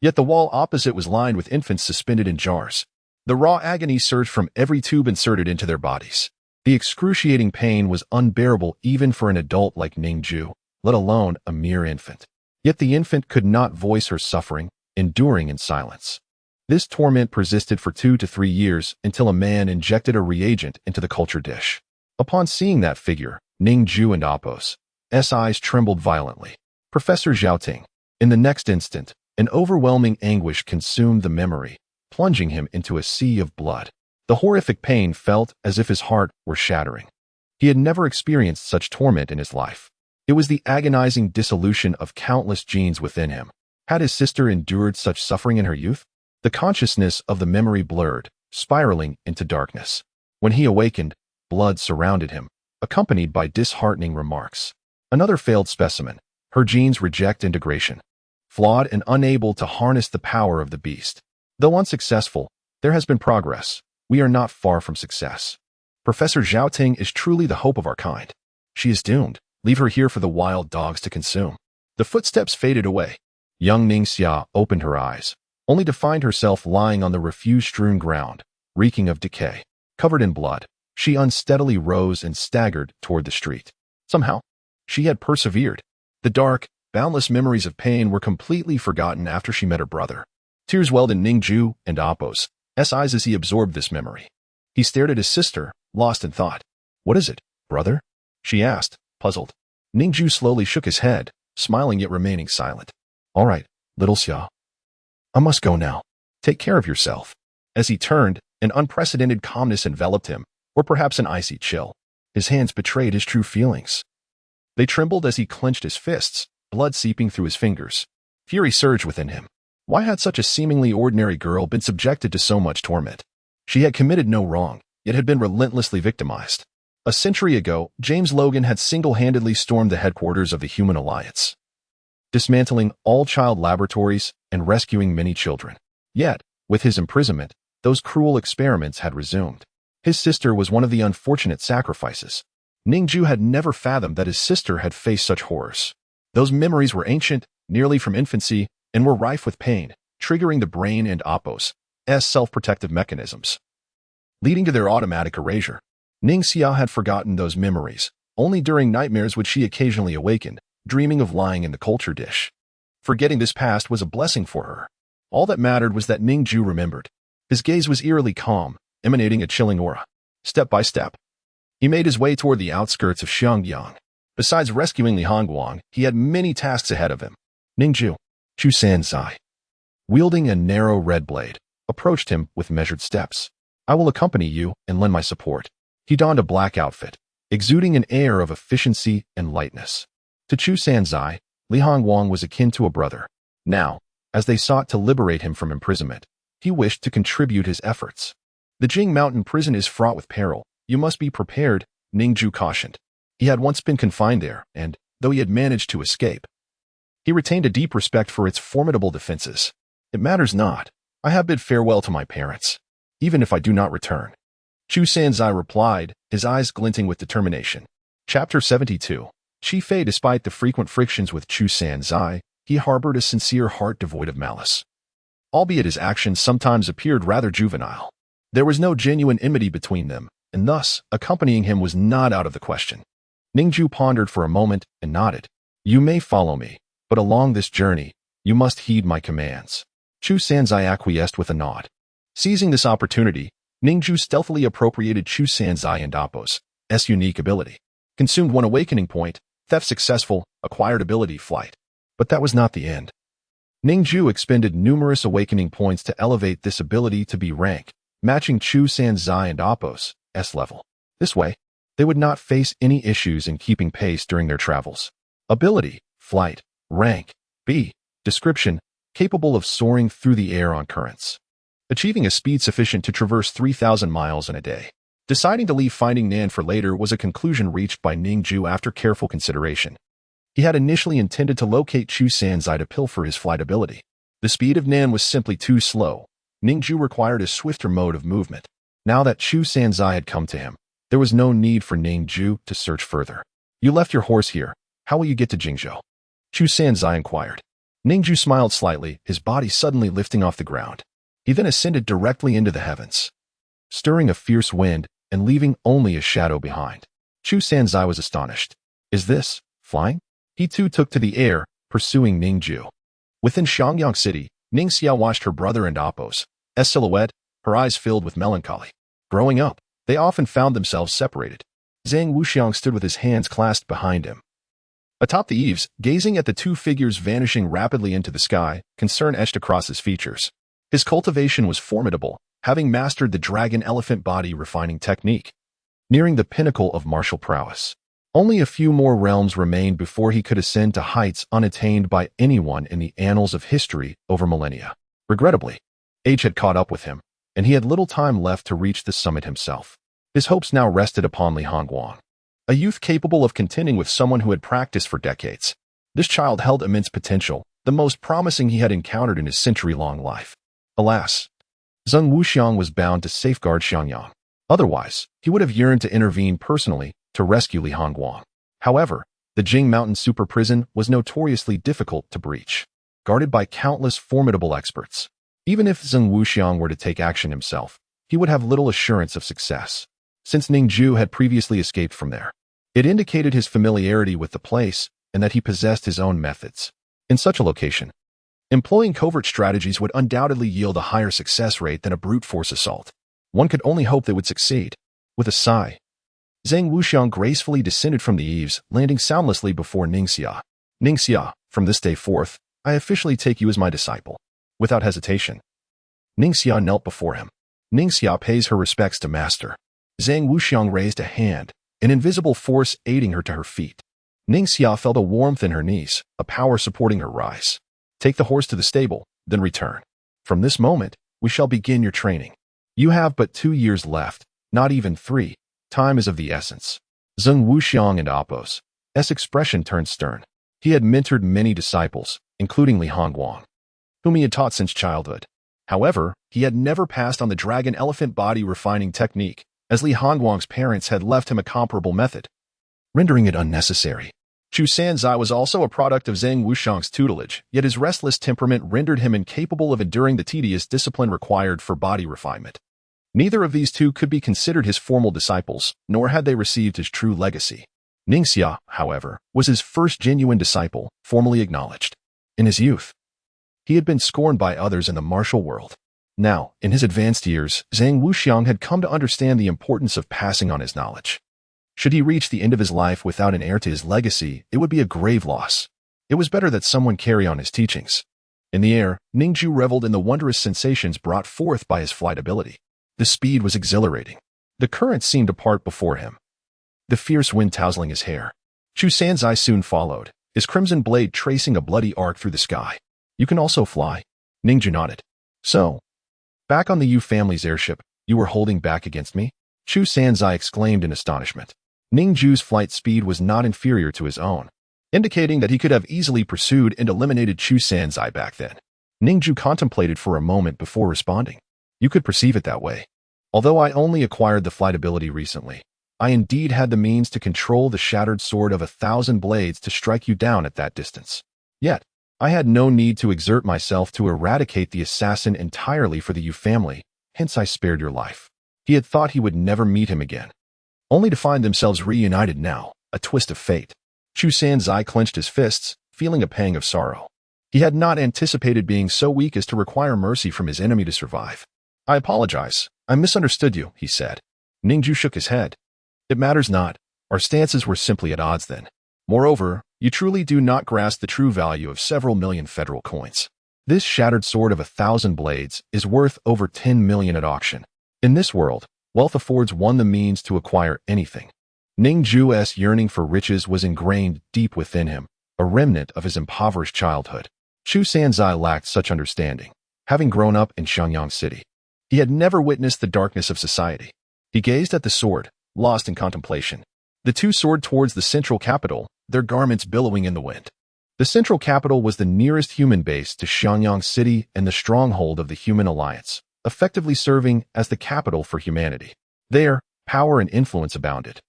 Yet the wall opposite was lined with infants suspended in jars. The raw agony surged from every tube inserted into their bodies. The excruciating pain was unbearable even for an adult like Ning Jue, let alone a mere infant. Yet the infant could not voice her suffering, enduring in silence. This torment persisted for 2 to 3 years until a man injected a reagent into the culture dish. Upon seeing that figure, Ning Jue and Appo's eyes trembled violently. Professor Zhaoting. In the next instant, an overwhelming anguish consumed the memory, plunging him into a sea of blood. The horrific pain felt as if his heart were shattering. He had never experienced such torment in his life. It was the agonizing dissolution of countless genes within him. Had his sister endured such suffering in her youth? The consciousness of the memory blurred, spiraling into darkness. When he awakened, blood surrounded him, accompanied by disheartening remarks. Another failed specimen. Her genes reject integration. Flawed and unable to harness the power of the beast. Though unsuccessful, there has been progress. We are not far from success. Professor Zhaoting is truly the hope of our kind. She is doomed. Leave her here for the wild dogs to consume. The footsteps faded away. Young Ning Jue opened her eyes, only to find herself lying on the refuse-strewn ground, reeking of decay. Covered in blood, she unsteadily rose and staggered toward the street. Somehow, she had persevered. The dark, boundless memories of pain were completely forgotten after she met her brother. Tears welled in Ning Jue and Appo's eyes as he absorbed this memory. He stared at his sister, lost in thought. "What is it, brother?" she asked, puzzled. Ning Jue slowly shook his head, smiling yet remaining silent. "All right, little Jue. I must go now. Take care of yourself." As he turned, an unprecedented calmness enveloped him, or perhaps an icy chill. His hands betrayed his true feelings. They trembled as he clenched his fists, blood seeping through his fingers. Fury surged within him. Why had such a seemingly ordinary girl been subjected to so much torment? She had committed no wrong, yet had been relentlessly victimized. A century ago, James Logan had single-handedly stormed the headquarters of the Human Alliance, dismantling all child laboratories and rescuing many children. Yet, with his imprisonment, those cruel experiments had resumed. His sister was one of the unfortunate sacrifices. Ning Jue had never fathomed that his sister had faced such horrors. Those memories were ancient, nearly from infancy, and were rife with pain, triggering the brain and Appo's self-protective mechanisms, leading to their automatic erasure. Ning Jue had forgotten those memories. Only during nightmares would she occasionally awaken, dreaming of lying in the culture dish. Forgetting this past was a blessing for her. All that mattered was that Ning Jue remembered. His gaze was eerily calm, emanating a chilling aura. Step by step, he made his way toward the outskirts of Xiangyang. Besides rescuing Li Hongguang, he had many tasks ahead of him. Ning Jue, Chu Sanzai, wielding a narrow red blade, approached him with measured steps. "I will accompany you and lend my support." He donned a black outfit, exuding an air of efficiency and lightness. To Chu Sanzai, Li Hongguang was akin to a brother. Now, as they sought to liberate him from imprisonment, he wished to contribute his efforts. "The Jing Mountain prison is fraught with peril. You must be prepared," Ning Jue cautioned. He had once been confined there, and, though he had managed to escape, he retained a deep respect for its formidable defenses. "It matters not. I have bid farewell to my parents, even if I do not return." Chu Sanzai replied, his eyes glinting with determination. Chapter 72. Chi Fei. Despite the frequent frictions with Chu Sanzai, he harbored a sincere heart devoid of malice. Albeit his actions sometimes appeared rather juvenile, there was no genuine enmity between them, and thus, accompanying him was not out of the question. Ning Jue pondered for a moment and nodded. "You may follow me, but along this journey, you must heed my commands." Chu Sanzai acquiesced with a nod. Seizing this opportunity, Ning Jue stealthily appropriated Chu Sanzai and Appo's unique ability. Consumed one awakening point, theft successful, acquired ability flight. But that was not the end. Ning Jue expended numerous awakening points to elevate this ability to B rank, matching Chu Sanzai and Appo's level. This way, they would not face any issues in keeping pace during their travels. Ability, flight, rank, B, description, capable of soaring through the air on currents, achieving a speed sufficient to traverse 3,000 miles in a day. Deciding to leave Finding Nan for later was a conclusion reached by Ning Jue after careful consideration. He had initially intended to locate Chu Sanzai to pilfer his flight ability. The speed of Nan was simply too slow. Ning Jue required a swifter mode of movement. Now that Chu Sanzai had come to him, there was no need for Ning Jue to search further. "You left your horse here. How will you get to Jingzhou?" Chu Sanzai inquired. Ning Jue smiled slightly, his body suddenly lifting off the ground. He then ascended directly into the heavens, stirring a fierce wind and leaving only a shadow behind. Chu Sanzai was astonished. "Is this flying?" He too took to the air, pursuing Ning Jue. Within Xiangyang City, Ning Jue watched her brother and Appo's silhouette, her eyes filled with melancholy. Growing up, they often found themselves separated. Zhang Wuxiang stood with his hands clasped behind him. Atop the eaves, gazing at the two figures vanishing rapidly into the sky, concern etched across his features. His cultivation was formidable, having mastered the dragon-elephant body refining technique, nearing the pinnacle of martial prowess. Only a few more realms remained before he could ascend to heights unattained by anyone in the annals of history over millennia. Regrettably, age had caught up with him, and he had little time left to reach the summit himself. His hopes now rested upon Li Hongguang, a youth capable of contending with someone who had practiced for decades. This child held immense potential, the most promising he had encountered in his century-long life. Alas, Zhang Wuxiang was bound to safeguard Xiangyang. Otherwise, he would have yearned to intervene personally to rescue Li Hongguang. However, the Jing Mountain super prison was notoriously difficult to breach. guarded by countless formidable experts. Even if Zheng Wuxiang were to take action himself, he would have little assurance of success, since Ning Jue had previously escaped from there. It indicated his familiarity with the place and that he possessed his own methods. In such a location, employing covert strategies would undoubtedly yield a higher success rate than a brute force assault. One could only hope they would succeed. With a sigh, Zheng Wuxiang gracefully descended from the eaves, landing soundlessly before Ning Xia. Ning Xia, from this day forth, I officially take you as my disciple. Without hesitation, Ning Xia knelt before him. Ning Xia pays her respects to master. Zheng Wuxiang raised a hand, an invisible force aiding her to her feet. Ning Xia felt a warmth in her knees, a power supporting her rise. Take the horse to the stable, then return. From this moment, we shall begin your training. You have but 2 years left, not even 3. Time is of the essence. Zheng Wuxiang and Apos' expression turned stern. He had mentored many disciples, including Li Hongguang, whom he had taught since childhood. However, he had never passed on the dragon elephant body refining technique, as Li Hongguang's parents had left him a comparable method, rendering it unnecessary. Chu Sanzai was also a product of Zheng Wuxiang's tutelage, yet his restless temperament rendered him incapable of enduring the tedious discipline required for body refinement. Neither of these two could be considered his formal disciples, nor had they received his true legacy. Ning Xia, however, was his first genuine disciple, formally acknowledged. In his youth, he had been scorned by others in the martial world. Now, in his advanced years, Zheng Wuxiang had come to understand the importance of passing on his knowledge. Should he reach the end of his life without an heir to his legacy, it would be a grave loss. It was better that someone carry on his teachings. In the air, Ning Jue reveled in the wondrous sensations brought forth by his flight ability. The speed was exhilarating. The current seemed to part before him, the fierce wind tousling his hair. Chu Sanzai soon followed, his crimson blade tracing a bloody arc through the sky. You can also fly. Ning Jue nodded. So, back on the Yu family's airship, you were holding back against me? Chu Sanzai exclaimed in astonishment. Ning Jue's flight speed was not inferior to his own, indicating that he could have easily pursued and eliminated Chu Sanzai back then. Ning Jue contemplated for a moment before responding. You could perceive it that way. Although I only acquired the flight ability recently, I indeed had the means to control the shattered sword of 1,000 blades to strike you down at that distance. Yet, I had no need to exert myself to eradicate the assassin entirely for the Yu family, hence I spared your life. He had thought he would never meet him again, only to find themselves reunited now, a twist of fate. Chu Sanzai clenched his fists, feeling a pang of sorrow. He had not anticipated being so weak as to require mercy from his enemy to survive. I apologize. I misunderstood you, he said. Ning Jue shook his head. It matters not. Our stances were simply at odds then. Moreover, you truly do not grasp the true value of several million federal coins. This shattered sword of 1,000 blades is worth over 10 million at auction. In this world, wealth affords one the means to acquire anything. Ning Jue's yearning for riches was ingrained deep within him, a remnant of his impoverished childhood. Chu Sanzai lacked such understanding, having grown up in Xiangyang City. He had never witnessed the darkness of society. He gazed at the sword, lost in contemplation. The two soared towards the central capital, their garments billowing in the wind. The central capital was the nearest human base to Xiangyang City and the stronghold of the Human Alliance, effectively serving as the capital for humanity. There, power and influence abounded.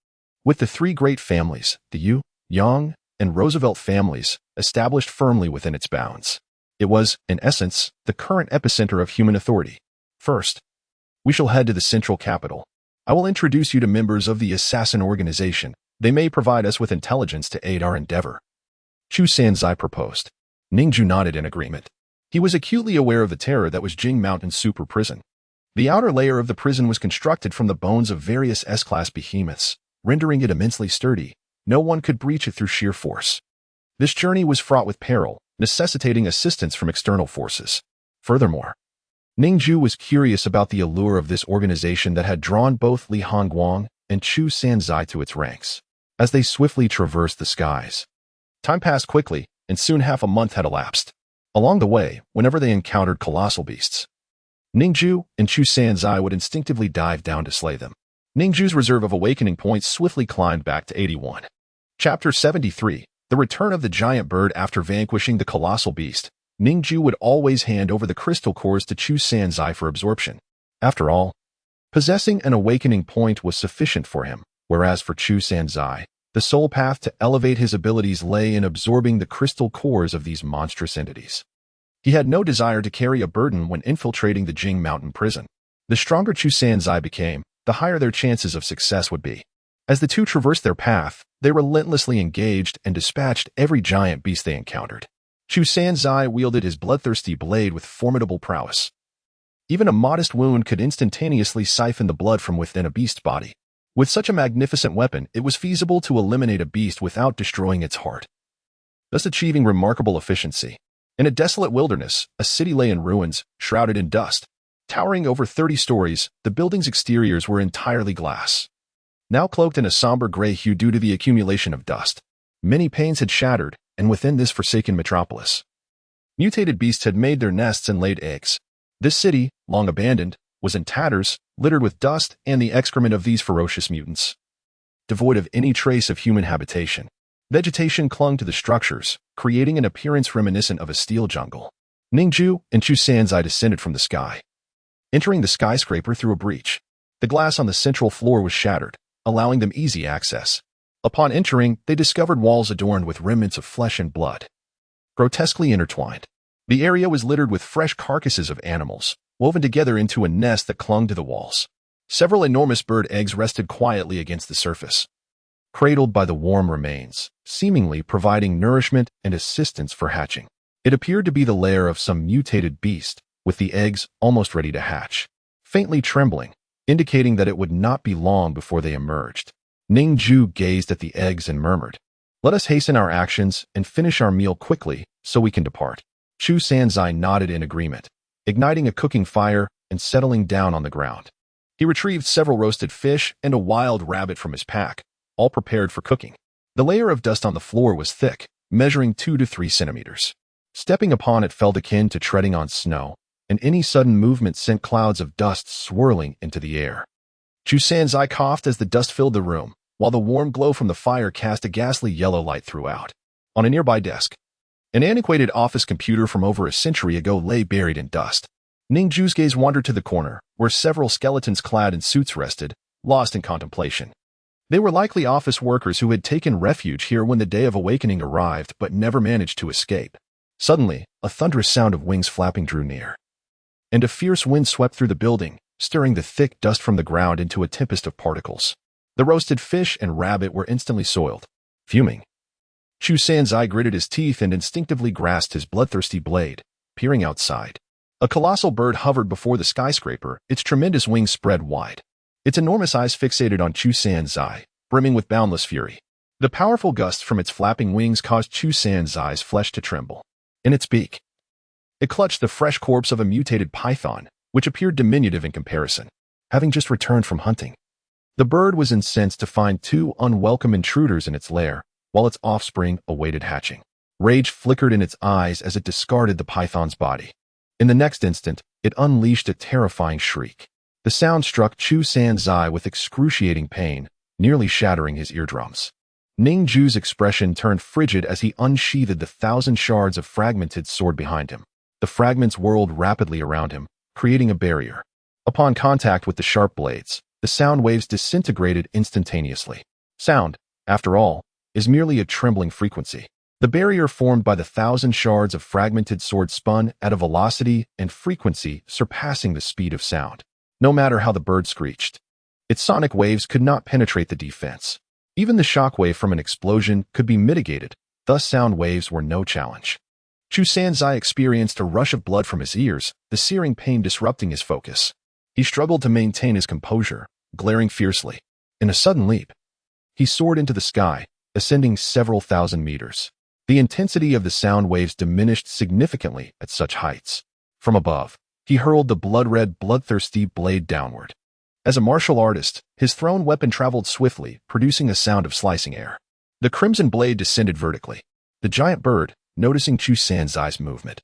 With the three great families, the Yu, Yang, and Roosevelt families, established firmly within its bounds. It was, in essence, the current epicenter of human authority. First, we shall head to the central capital. I will introduce you to members of the assassin organization. They may provide us with intelligence to aid our endeavor. Chu Sanzai proposed. Ning Jue nodded in agreement. He was acutely aware of the terror that was Jing Mountain's super prison. The outer layer of the prison was constructed from the bones of various S-class behemoths, rendering it immensely sturdy. No one could breach it through sheer force. This journey was fraught with peril, necessitating assistance from external forces. Furthermore, Ning Jue was curious about the allure of this organization that had drawn both Li Hongguang and Chu Sanzai to its ranks. As they swiftly traversed the skies, time passed quickly, and soon half a month had elapsed. Along the way, whenever they encountered colossal beasts, Ning Jue and Chu Sanzai would instinctively dive down to slay them. Ning Jue's reserve of awakening points swiftly climbed back to 81. Chapter 73, The Return of the Giant Bird. After vanquishing the colossal beast, Ning Jue would always hand over the crystal cores to Chu Sanzai for absorption. After all, possessing an awakening point was sufficient for him, whereas for Chu Sanzai, the sole path to elevate his abilities lay in absorbing the crystal cores of these monstrous entities. He had no desire to carry a burden when infiltrating the Jing Mountain prison. The stronger Chu Sanzai became, the higher their chances of success would be. As the two traversed their path, they relentlessly engaged and dispatched every giant beast they encountered. Chu Sanzai wielded his bloodthirsty blade with formidable prowess. Even a modest wound could instantaneously siphon the blood from within a beast's body. With such a magnificent weapon, it was feasible to eliminate a beast without destroying its heart, thus achieving remarkable efficiency. In a desolate wilderness, a city lay in ruins, shrouded in dust. Towering over 30 stories, the building's exteriors were entirely glass, now cloaked in a somber gray hue due to the accumulation of dust. Many panes had shattered, and within this forsaken metropolis, mutated beasts had made their nests and laid eggs. This city, long abandoned, was in tatters, littered with dust and the excrement of these ferocious mutants. Devoid of any trace of human habitation, vegetation clung to the structures, creating an appearance reminiscent of a steel jungle. Ning Jue and Chu Sanzai descended from the sky, entering the skyscraper through a breach. The glass on the central floor was shattered, allowing them easy access. Upon entering, they discovered walls adorned with remnants of flesh and blood, grotesquely intertwined. The area was littered with fresh carcasses of animals, woven together into a nest that clung to the walls. Several enormous bird eggs rested quietly against the surface, cradled by the warm remains, seemingly providing nourishment and assistance for hatching. It appeared to be the lair of some mutated beast, with the eggs almost ready to hatch, faintly trembling, indicating that it would not be long before they emerged. Ning Jue gazed at the eggs and murmured, "Let us hasten our actions and finish our meal quickly so we can depart." Chu Sanzai nodded in agreement, igniting a cooking fire and settling down on the ground. He retrieved several roasted fish and a wild rabbit from his pack, all prepared for cooking. The layer of dust on the floor was thick, measuring 2 to 3 centimeters. Stepping upon it felt akin to treading on snow, and any sudden movement sent clouds of dust swirling into the air. Chu Sanzai coughed as the dust filled the room, while the warm glow from the fire cast a ghastly yellow light throughout. On a nearby desk, an antiquated office computer from over a century ago lay buried in dust. Ning Jue's gaze wandered to the corner, where several skeletons clad in suits rested, lost in contemplation. They were likely office workers who had taken refuge here when the day of awakening arrived but never managed to escape. Suddenly, a thunderous sound of wings flapping drew near, and a fierce wind swept through the building, stirring the thick dust from the ground into a tempest of particles. The roasted fish and rabbit were instantly soiled. Fuming, Chu Sanzai gritted his teeth and instinctively grasped his bloodthirsty blade, peering outside. A colossal bird hovered before the skyscraper, its tremendous wings spread wide. Its enormous eyes fixated on Chu Sanzai, brimming with boundless fury. The powerful gusts from its flapping wings caused Chu Sanzai's flesh to tremble. In its beak, it clutched the fresh corpse of a mutated python, which appeared diminutive in comparison, having just returned from hunting. The bird was incensed to find 2 unwelcome intruders in its lair, while its offspring awaited hatching. Rage flickered in its eyes as it discarded the python's body. In the next instant, it unleashed a terrifying shriek. The sound struck Chu Sanzai with excruciating pain, nearly shattering his eardrums. Ning Jue's expression turned frigid as he unsheathed the 1,000 shards of fragmented sword behind him. The fragments whirled rapidly around him, creating a barrier. Upon contact with the sharp blades, the sound waves disintegrated instantaneously. Sound, after all, is merely a trembling frequency. The barrier formed by the 1,000 shards of fragmented sword spun at a velocity and frequency surpassing the speed of sound. No matter how the bird screeched, its sonic waves could not penetrate the defense. Even the shockwave from an explosion could be mitigated, thus sound waves were no challenge. Chu Sanzai experienced a rush of blood from his ears, the searing pain disrupting his focus. He struggled to maintain his composure, glaring fiercely. In a sudden leap, he soared into the sky, ascending several thousand meters. The intensity of the sound waves diminished significantly at such heights. From above, he hurled the blood-red, bloodthirsty blade downward. As a martial artist, his thrown weapon traveled swiftly, producing a sound of slicing air. The crimson blade descended vertically. The giant bird, noticing Chu Sanzai's movement,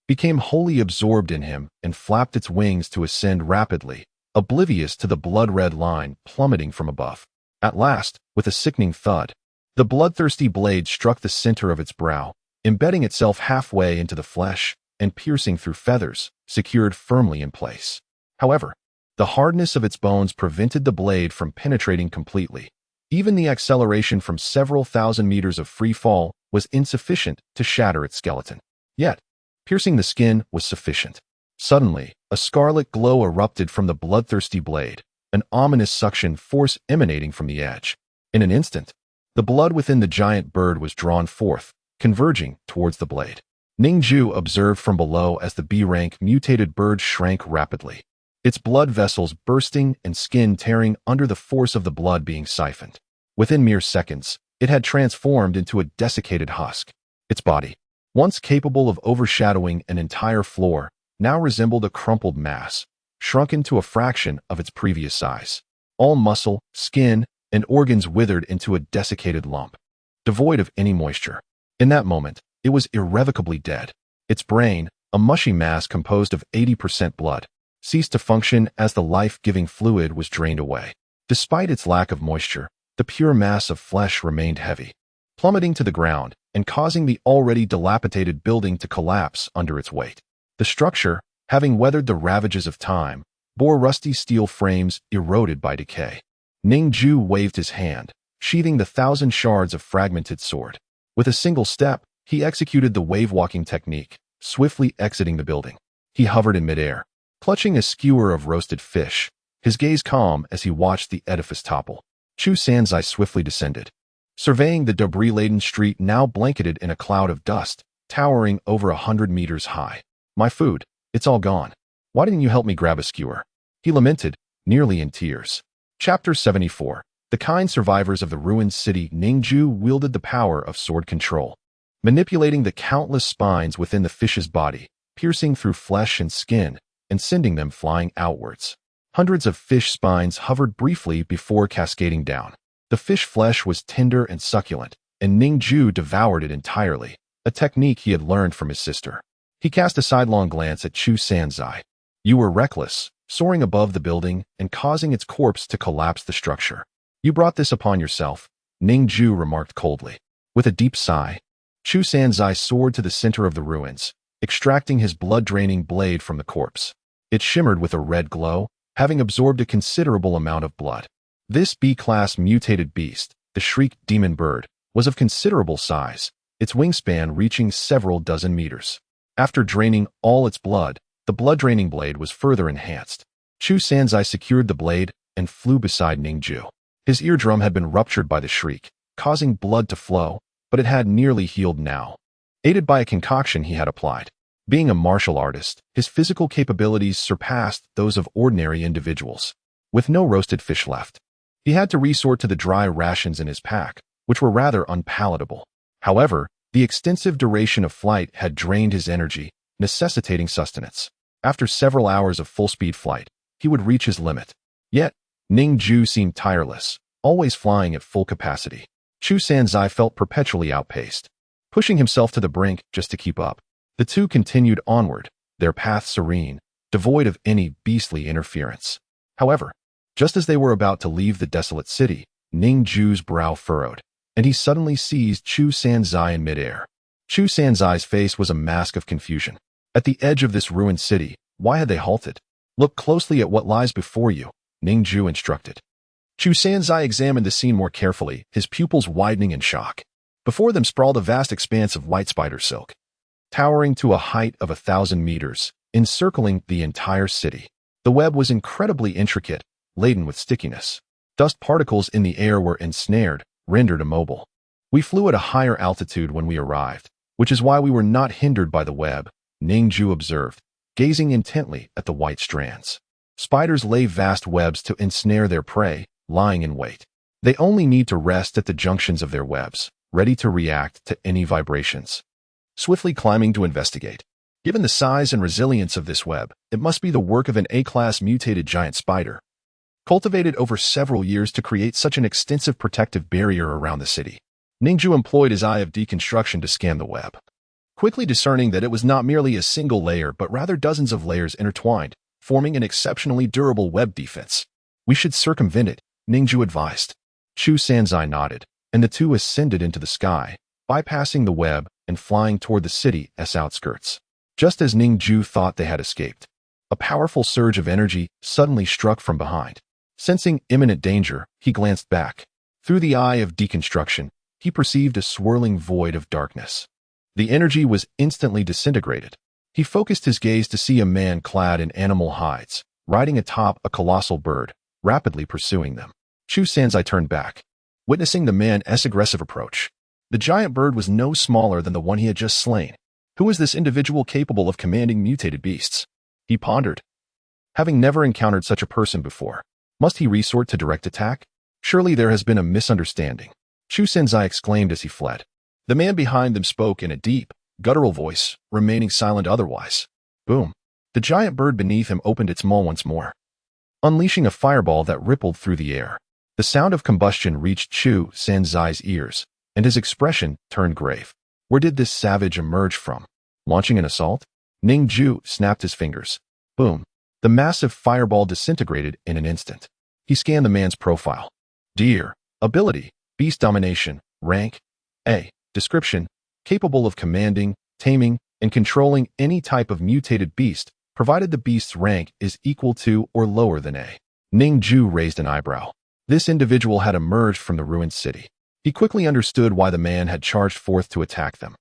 became wholly absorbed in him and flapped its wings to ascend rapidly, oblivious to the blood-red line plummeting from above. At last, with a sickening thud, the bloodthirsty blade struck the center of its brow, embedding itself halfway into the flesh and piercing through feathers, secured firmly in place. However, the hardness of its bones prevented the blade from penetrating completely. Even the acceleration from several thousand meters of free fall was insufficient to shatter its skeleton. Yet, Piercing the skin was sufficient. Suddenly, a scarlet glow erupted from the bloodthirsty blade, an ominous suction force emanating from the edge. In an instant, the blood within the giant bird was drawn forth, converging towards the blade. Ning Jue observed from below as the B-rank mutated bird shrank rapidly, its blood vessels bursting and skin tearing under the force of the blood being siphoned. Within mere seconds, it had transformed into a desiccated husk. Its body, once capable of overshadowing an entire floor, now resembled a crumpled mass, shrunken to a fraction of its previous size. All muscle, skin, and organs withered into a desiccated lump, devoid of any moisture. In that moment, it was irrevocably dead. Its brain, a mushy mass composed of 80% blood, ceased to function as the life-giving fluid was drained away. Despite its lack of moisture, the pure mass of flesh remained heavy, plummeting to the ground and causing the already dilapidated building to collapse under its weight. The structure, having weathered the ravages of time, bore rusty steel frames eroded by decay. Ning Jue waved his hand, sheathing the 1,000 shards of fragmented sword. With a single step, he executed the wave-walking technique, swiftly exiting the building. He hovered in midair, clutching a skewer of roasted fish, his gaze calm as he watched the edifice topple. Chu Sanzai swiftly descended, surveying the debris-laden street now blanketed in a cloud of dust, towering over 100 meters high. "My food, it's all gone. Why didn't you help me grab a skewer?" he lamented, nearly in tears. Chapter 74. The kind survivors of the ruined city. Ning Jue wielded the power of sword control, manipulating the countless spines within the fish's body, piercing through flesh and skin, and sending them flying outwards. Hundreds of fish spines hovered briefly before cascading down. The fish flesh was tender and succulent, and Ning Jue devoured it entirely, a technique he had learned from his sister. He cast a sidelong glance at Chu Sanzai. "You were reckless, soaring above the building and causing its corpse to collapse the structure. You brought this upon yourself," Ning Jue remarked coldly. With a deep sigh, Chu Sanzai soared to the center of the ruins, extracting his blood-draining blade from the corpse. It shimmered with a red glow, having absorbed a considerable amount of blood. This B-class mutated beast, the shrieked demon bird, was of considerable size, its wingspan reaching several dozen meters. After draining all its blood, the blood-draining blade was further enhanced. Chu Sanzai secured the blade and flew beside Ning Jue. His eardrum had been ruptured by the shriek, causing blood to flow, but it had nearly healed now. Aided by a concoction he had applied. Being a martial artist, his physical capabilities surpassed those of ordinary individuals. With no roasted fish left, he had to resort to the dry rations in his pack, which were rather unpalatable. However, the extensive duration of flight had drained his energy, necessitating sustenance. After several hours of full-speed flight, he would reach his limit. Yet, Ning Jue seemed tireless, always flying at full capacity. Chu Sanzai felt perpetually outpaced, pushing himself to the brink just to keep up. The two continued onward, their path serene, devoid of any beastly interference. However, just as they were about to leave the desolate city, Ning Jue's brow furrowed, and he suddenly seized Chu Sanzai in midair. Chu Sanzai's face was a mask of confusion. At the edge of this ruined city, why had they halted? "Look closely at what lies before you," Ning Jue instructed. Chu Sanzai examined the scene more carefully, his pupils widening in shock. Before them sprawled a vast expanse of white spider silk, towering to a height of 1,000 meters, encircling the entire city. The web was incredibly intricate, laden with stickiness. Dust particles in the air were ensnared, rendered immobile. "We flew at a higher altitude when we arrived, which is why we were not hindered by the web," Ning Jue observed, gazing intently at the white strands. Spiders lay vast webs to ensnare their prey, lying in wait. They only need to rest at the junctions of their webs, ready to react to any vibrations. Swiftly climbing to investigate. Given the size and resilience of this web, it must be the work of an A-class mutated giant spider, cultivated over several years to create such an extensive protective barrier around the city. Ning Jue employed his eye of deconstruction to scan the web, quickly discerning that it was not merely a single layer but rather dozens of layers intertwined, forming an exceptionally durable web defense. "We should circumvent it," Ning Jue advised. Chu Sanzai nodded, and the two ascended into the sky, bypassing the web and flying toward the city's outskirts. Just as Ning Jue thought they had escaped, a powerful surge of energy suddenly struck from behind. Sensing imminent danger, he glanced back. Through the eye of deconstruction, he perceived a swirling void of darkness. The energy was instantly disintegrated, He focused his gaze to see a man clad in animal hides, riding atop a colossal bird, rapidly pursuing them. Chu Sanzai turned back, witnessing the man's aggressive approach. The giant bird was no smaller than the one he had just slain. Who was this individual capable of commanding mutated beasts? He pondered. Having never encountered such a person before, must he resort to direct attack? Surely there has been a misunderstanding. Chu Sanzai exclaimed as he fled. The man behind them spoke in a deep, guttural voice, remaining silent otherwise. Boom. The giant bird beneath him opened its maw once more, unleashing a fireball that rippled through the air. The sound of combustion reached Chu Sanzai's ears, and his expression turned grave. Where did this savage emerge from? Launching an assault? Ning Jue snapped his fingers. Boom. The massive fireball disintegrated in an instant. He scanned the man's profile. Deer. Ability. Beast domination. Rank. A. Description. Capable of commanding, taming, and controlling any type of mutated beast, provided the beast's rank is equal to or lower than A. Ning Jue raised an eyebrow. This individual had emerged from the ruined city. He quickly understood why the man had charged forth to attack them.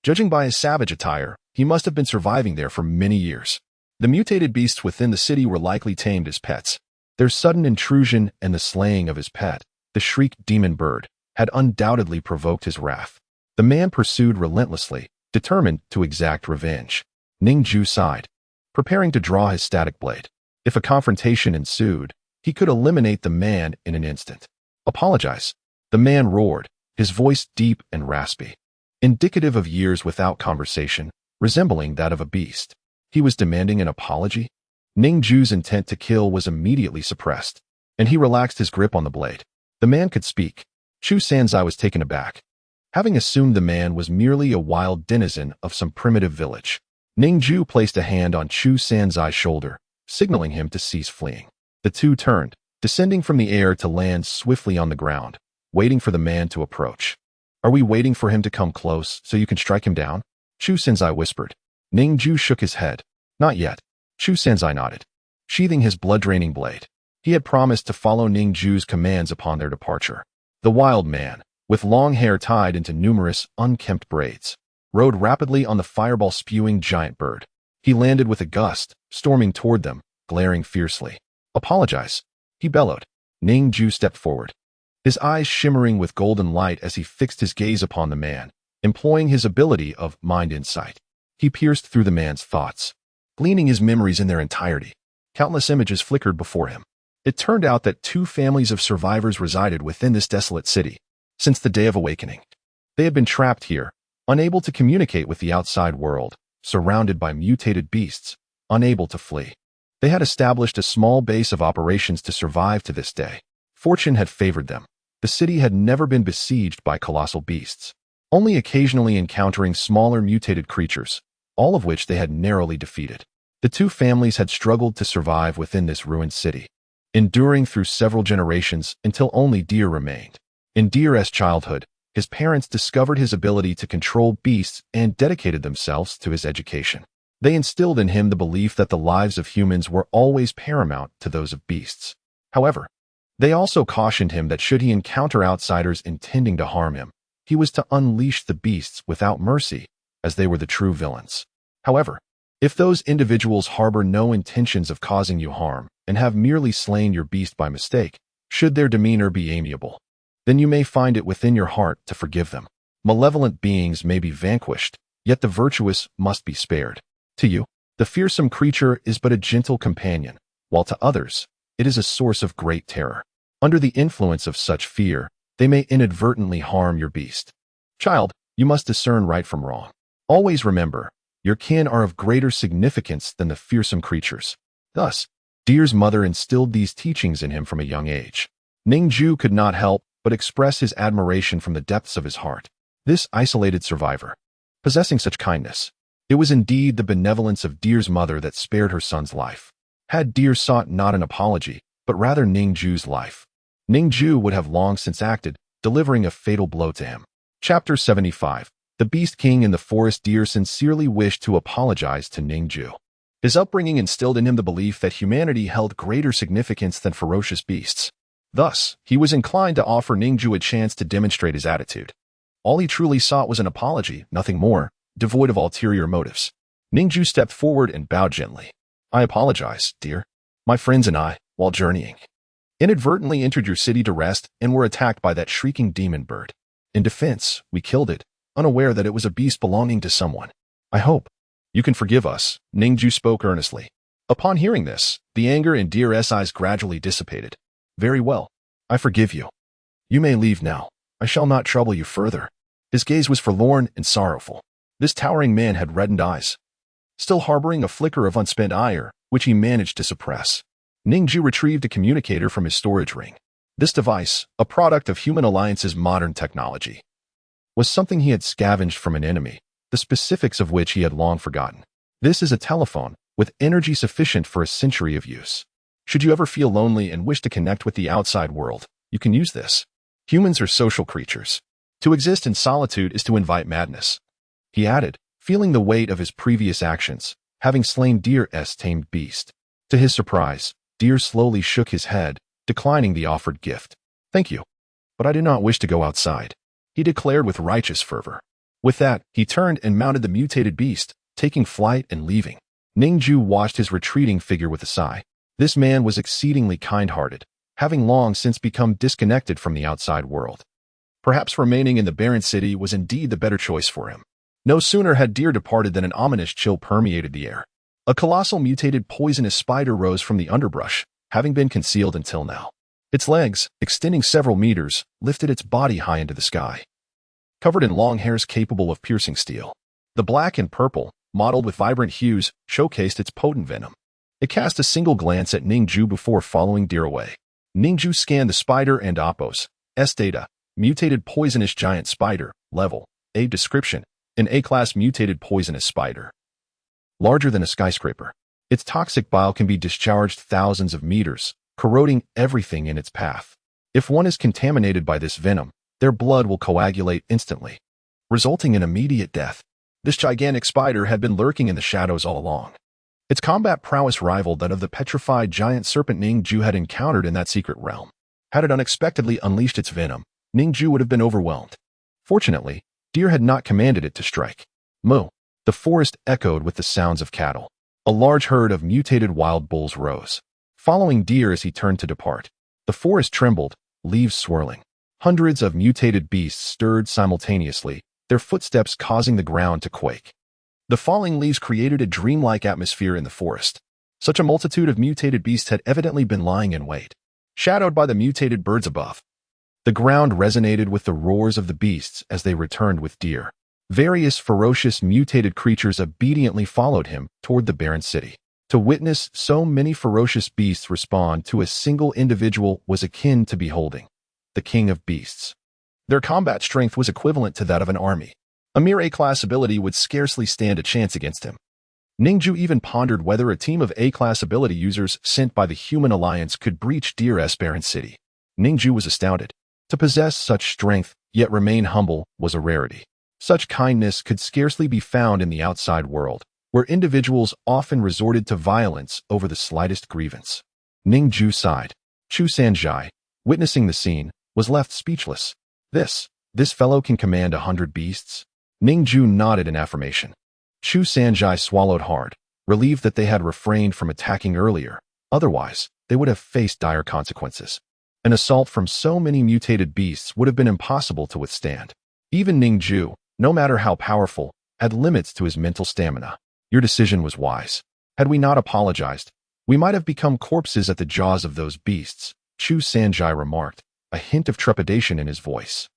Judging by his savage attire, he must have been surviving there for many years. The mutated beasts within the city were likely tamed as pets. Their sudden intrusion and the slaying of his pet, the shrieked demon bird, had undoubtedly provoked his wrath. The man pursued relentlessly, determined to exact revenge. Ning Jue sighed, preparing to draw his static blade. If a confrontation ensued, he could eliminate the man in an instant. Apologize. The man roared, his voice deep and raspy, indicative of years without conversation, resembling that of a beast. He was demanding an apology? Ning Jue's intent to kill was immediately suppressed, and he relaxed his grip on the blade. The man could speak. Chu Sanzai was taken aback, having assumed the man was merely a wild denizen of some primitive village. Ning Jue placed a hand on Chu Sanzai's shoulder, signaling him to cease fleeing. The two turned, descending from the air to land swiftly on the ground, waiting for the man to approach. Are we waiting for him to come close so you can strike him down? Chu Sanzai whispered. Ning Jue shook his head. Not yet. Chu Sanzai nodded, sheathing his blood-draining blade. He had promised to follow Ning Jue's commands upon their departure. The wild man, with long hair tied into numerous, unkempt braids, rode rapidly on the fireball-spewing giant bird. He landed with a gust, storming toward them, glaring fiercely. Apologize, he bellowed. Ning Jue stepped forward, his eyes shimmering with golden light as he fixed his gaze upon the man, employing his ability of mind insight. He pierced through the man's thoughts, gleaning his memories in their entirety. Countless images flickered before him. It turned out that 2 families of survivors resided within this desolate city since the day of awakening. They had been trapped here, unable to communicate with the outside world, surrounded by mutated beasts, unable to flee. They had established a small base of operations to survive to this day. Fortune had favored them. The city had never been besieged by colossal beasts, only occasionally encountering smaller mutated creatures, all of which they had narrowly defeated. The 2 families had struggled to survive within this ruined city, enduring through several generations until only Deer remained. In Deer's childhood, his parents discovered his ability to control beasts and dedicated themselves to his education. They instilled in him the belief that the lives of humans were always paramount to those of beasts. However, they also cautioned him that should he encounter outsiders intending to harm him, he was to unleash the beasts without mercy, as they were the true villains. However, if those individuals harbor no intentions of causing you harm and have merely slain your beast by mistake, should their demeanor be amiable, then you may find it within your heart to forgive them. Malevolent beings may be vanquished, yet the virtuous must be spared. To you, the fearsome creature is but a gentle companion, while to others, it is a source of great terror. Under the influence of such fear, they may inadvertently harm your beast. Child, you must discern right from wrong. Always remember, your kin are of greater significance than the fearsome creatures. Thus, Deer's mother instilled these teachings in him from a young age. Ning Jue could not help but express his admiration from the depths of his heart. This isolated survivor, possessing such kindness, it was indeed the benevolence of Deer's mother that spared her son's life. Had Deer sought not an apology, but rather Ning Jue's life, Ning Jue would have long since acted, delivering a fatal blow to him. Chapter 75. The Beast King in the Forest. Deer sincerely wished to apologize to Ning Jue. His upbringing instilled in him the belief that humanity held greater significance than ferocious beasts. Thus, he was inclined to offer Ning Jue a chance to demonstrate his attitude. All he truly sought was an apology, nothing more, devoid of ulterior motives. Ning Jue stepped forward and bowed gently. I apologize, dear. My friends and I, while journeying, inadvertently entered your city to rest and were attacked by that shrieking demon bird. In defense, we killed it, unaware that it was a beast belonging to someone. I hope you can forgive us, Ning Jue spoke earnestly. Upon hearing this, the anger in Deer's eyes gradually dissipated. Very well. I forgive you. You may leave now. I shall not trouble you further. His gaze was forlorn and sorrowful. This towering man had reddened eyes, still harboring a flicker of unspent ire, which he managed to suppress. Ning Jue retrieved a communicator from his storage ring. This device, a product of Human Alliance's modern technology, was something he had scavenged from an enemy, the specifics of which he had long forgotten. This is a telephone, with energy sufficient for a century of use. Should you ever feel lonely and wish to connect with the outside world, you can use this. Humans are social creatures. To exist in solitude is to invite madness. He added, feeling the weight of his previous actions, having slain Deer's tamed beast. To his surprise, Deer slowly shook his head, declining the offered gift. Thank you, but I do not wish to go outside, he declared with righteous fervor. With that, he turned and mounted the mutated beast, taking flight and leaving. Ning Jue watched his retreating figure with a sigh. This man was exceedingly kind-hearted, having long since become disconnected from the outside world. Perhaps remaining in the barren city was indeed the better choice for him. No sooner had Deer departed than an ominous chill permeated the air. A colossal mutated poisonous spider rose from the underbrush, having been concealed until now. Its legs, extending several meters, lifted its body high into the sky, covered in long hairs capable of piercing steel. The black and purple, mottled with vibrant hues, showcased its potent venom. It cast a single glance at Ning Jue before following Deer away. Ning Jue scanned the spider and Oppo's data. Mutated poisonous giant spider, level A description, an A-class mutated poisonous spider. Larger than a skyscraper. Its toxic bile can be discharged thousands of meters, corroding everything in its path. If one is contaminated by this venom, their blood will coagulate instantly, resulting in immediate death. This gigantic spider had been lurking in the shadows all along. Its combat prowess rivaled that of the petrified giant serpent Ning Jue had encountered in that secret realm. Had it unexpectedly unleashed its venom, Ning Jue would have been overwhelmed. Fortunately, Deer had not commanded it to strike. Moo. The forest echoed with the sounds of cattle. A large herd of mutated wild bulls rose, following Deer as he turned to depart. The forest trembled, leaves swirling. Hundreds of mutated beasts stirred simultaneously, their footsteps causing the ground to quake. The falling leaves created a dreamlike atmosphere in the forest. Such a multitude of mutated beasts had evidently been lying in wait, shadowed by the mutated birds above. The ground resonated with the roars of the beasts as they returned with Deer. Various ferocious mutated creatures obediently followed him toward the barren city. To witness so many ferocious beasts respond to a single individual was akin to beholding the king of beasts. Their combat strength was equivalent to that of an army. A mere A-class ability would scarcely stand a chance against him. Ning Jue even pondered whether a team of A-class ability users sent by the Human Alliance could breach Deer's barren city. Ning Jue was astounded. To possess such strength, yet remain humble, was a rarity. Such kindness could scarcely be found in the outside world, where individuals often resorted to violence over the slightest grievance. Ning Jue sighed. Chu Sanjai, witnessing the scene, was left speechless. This fellow can command 100 beasts? Ning Jue nodded in affirmation. Chu Sanjai swallowed hard, relieved that they had refrained from attacking earlier. Otherwise, they would have faced dire consequences. An assault from so many mutated beasts would have been impossible to withstand. Even Ning Jue, no matter how powerful, had limits to his mental stamina. Your decision was wise. Had we not apologized, we might have become corpses at the jaws of those beasts, Chu Sanjai remarked, a hint of trepidation in his voice.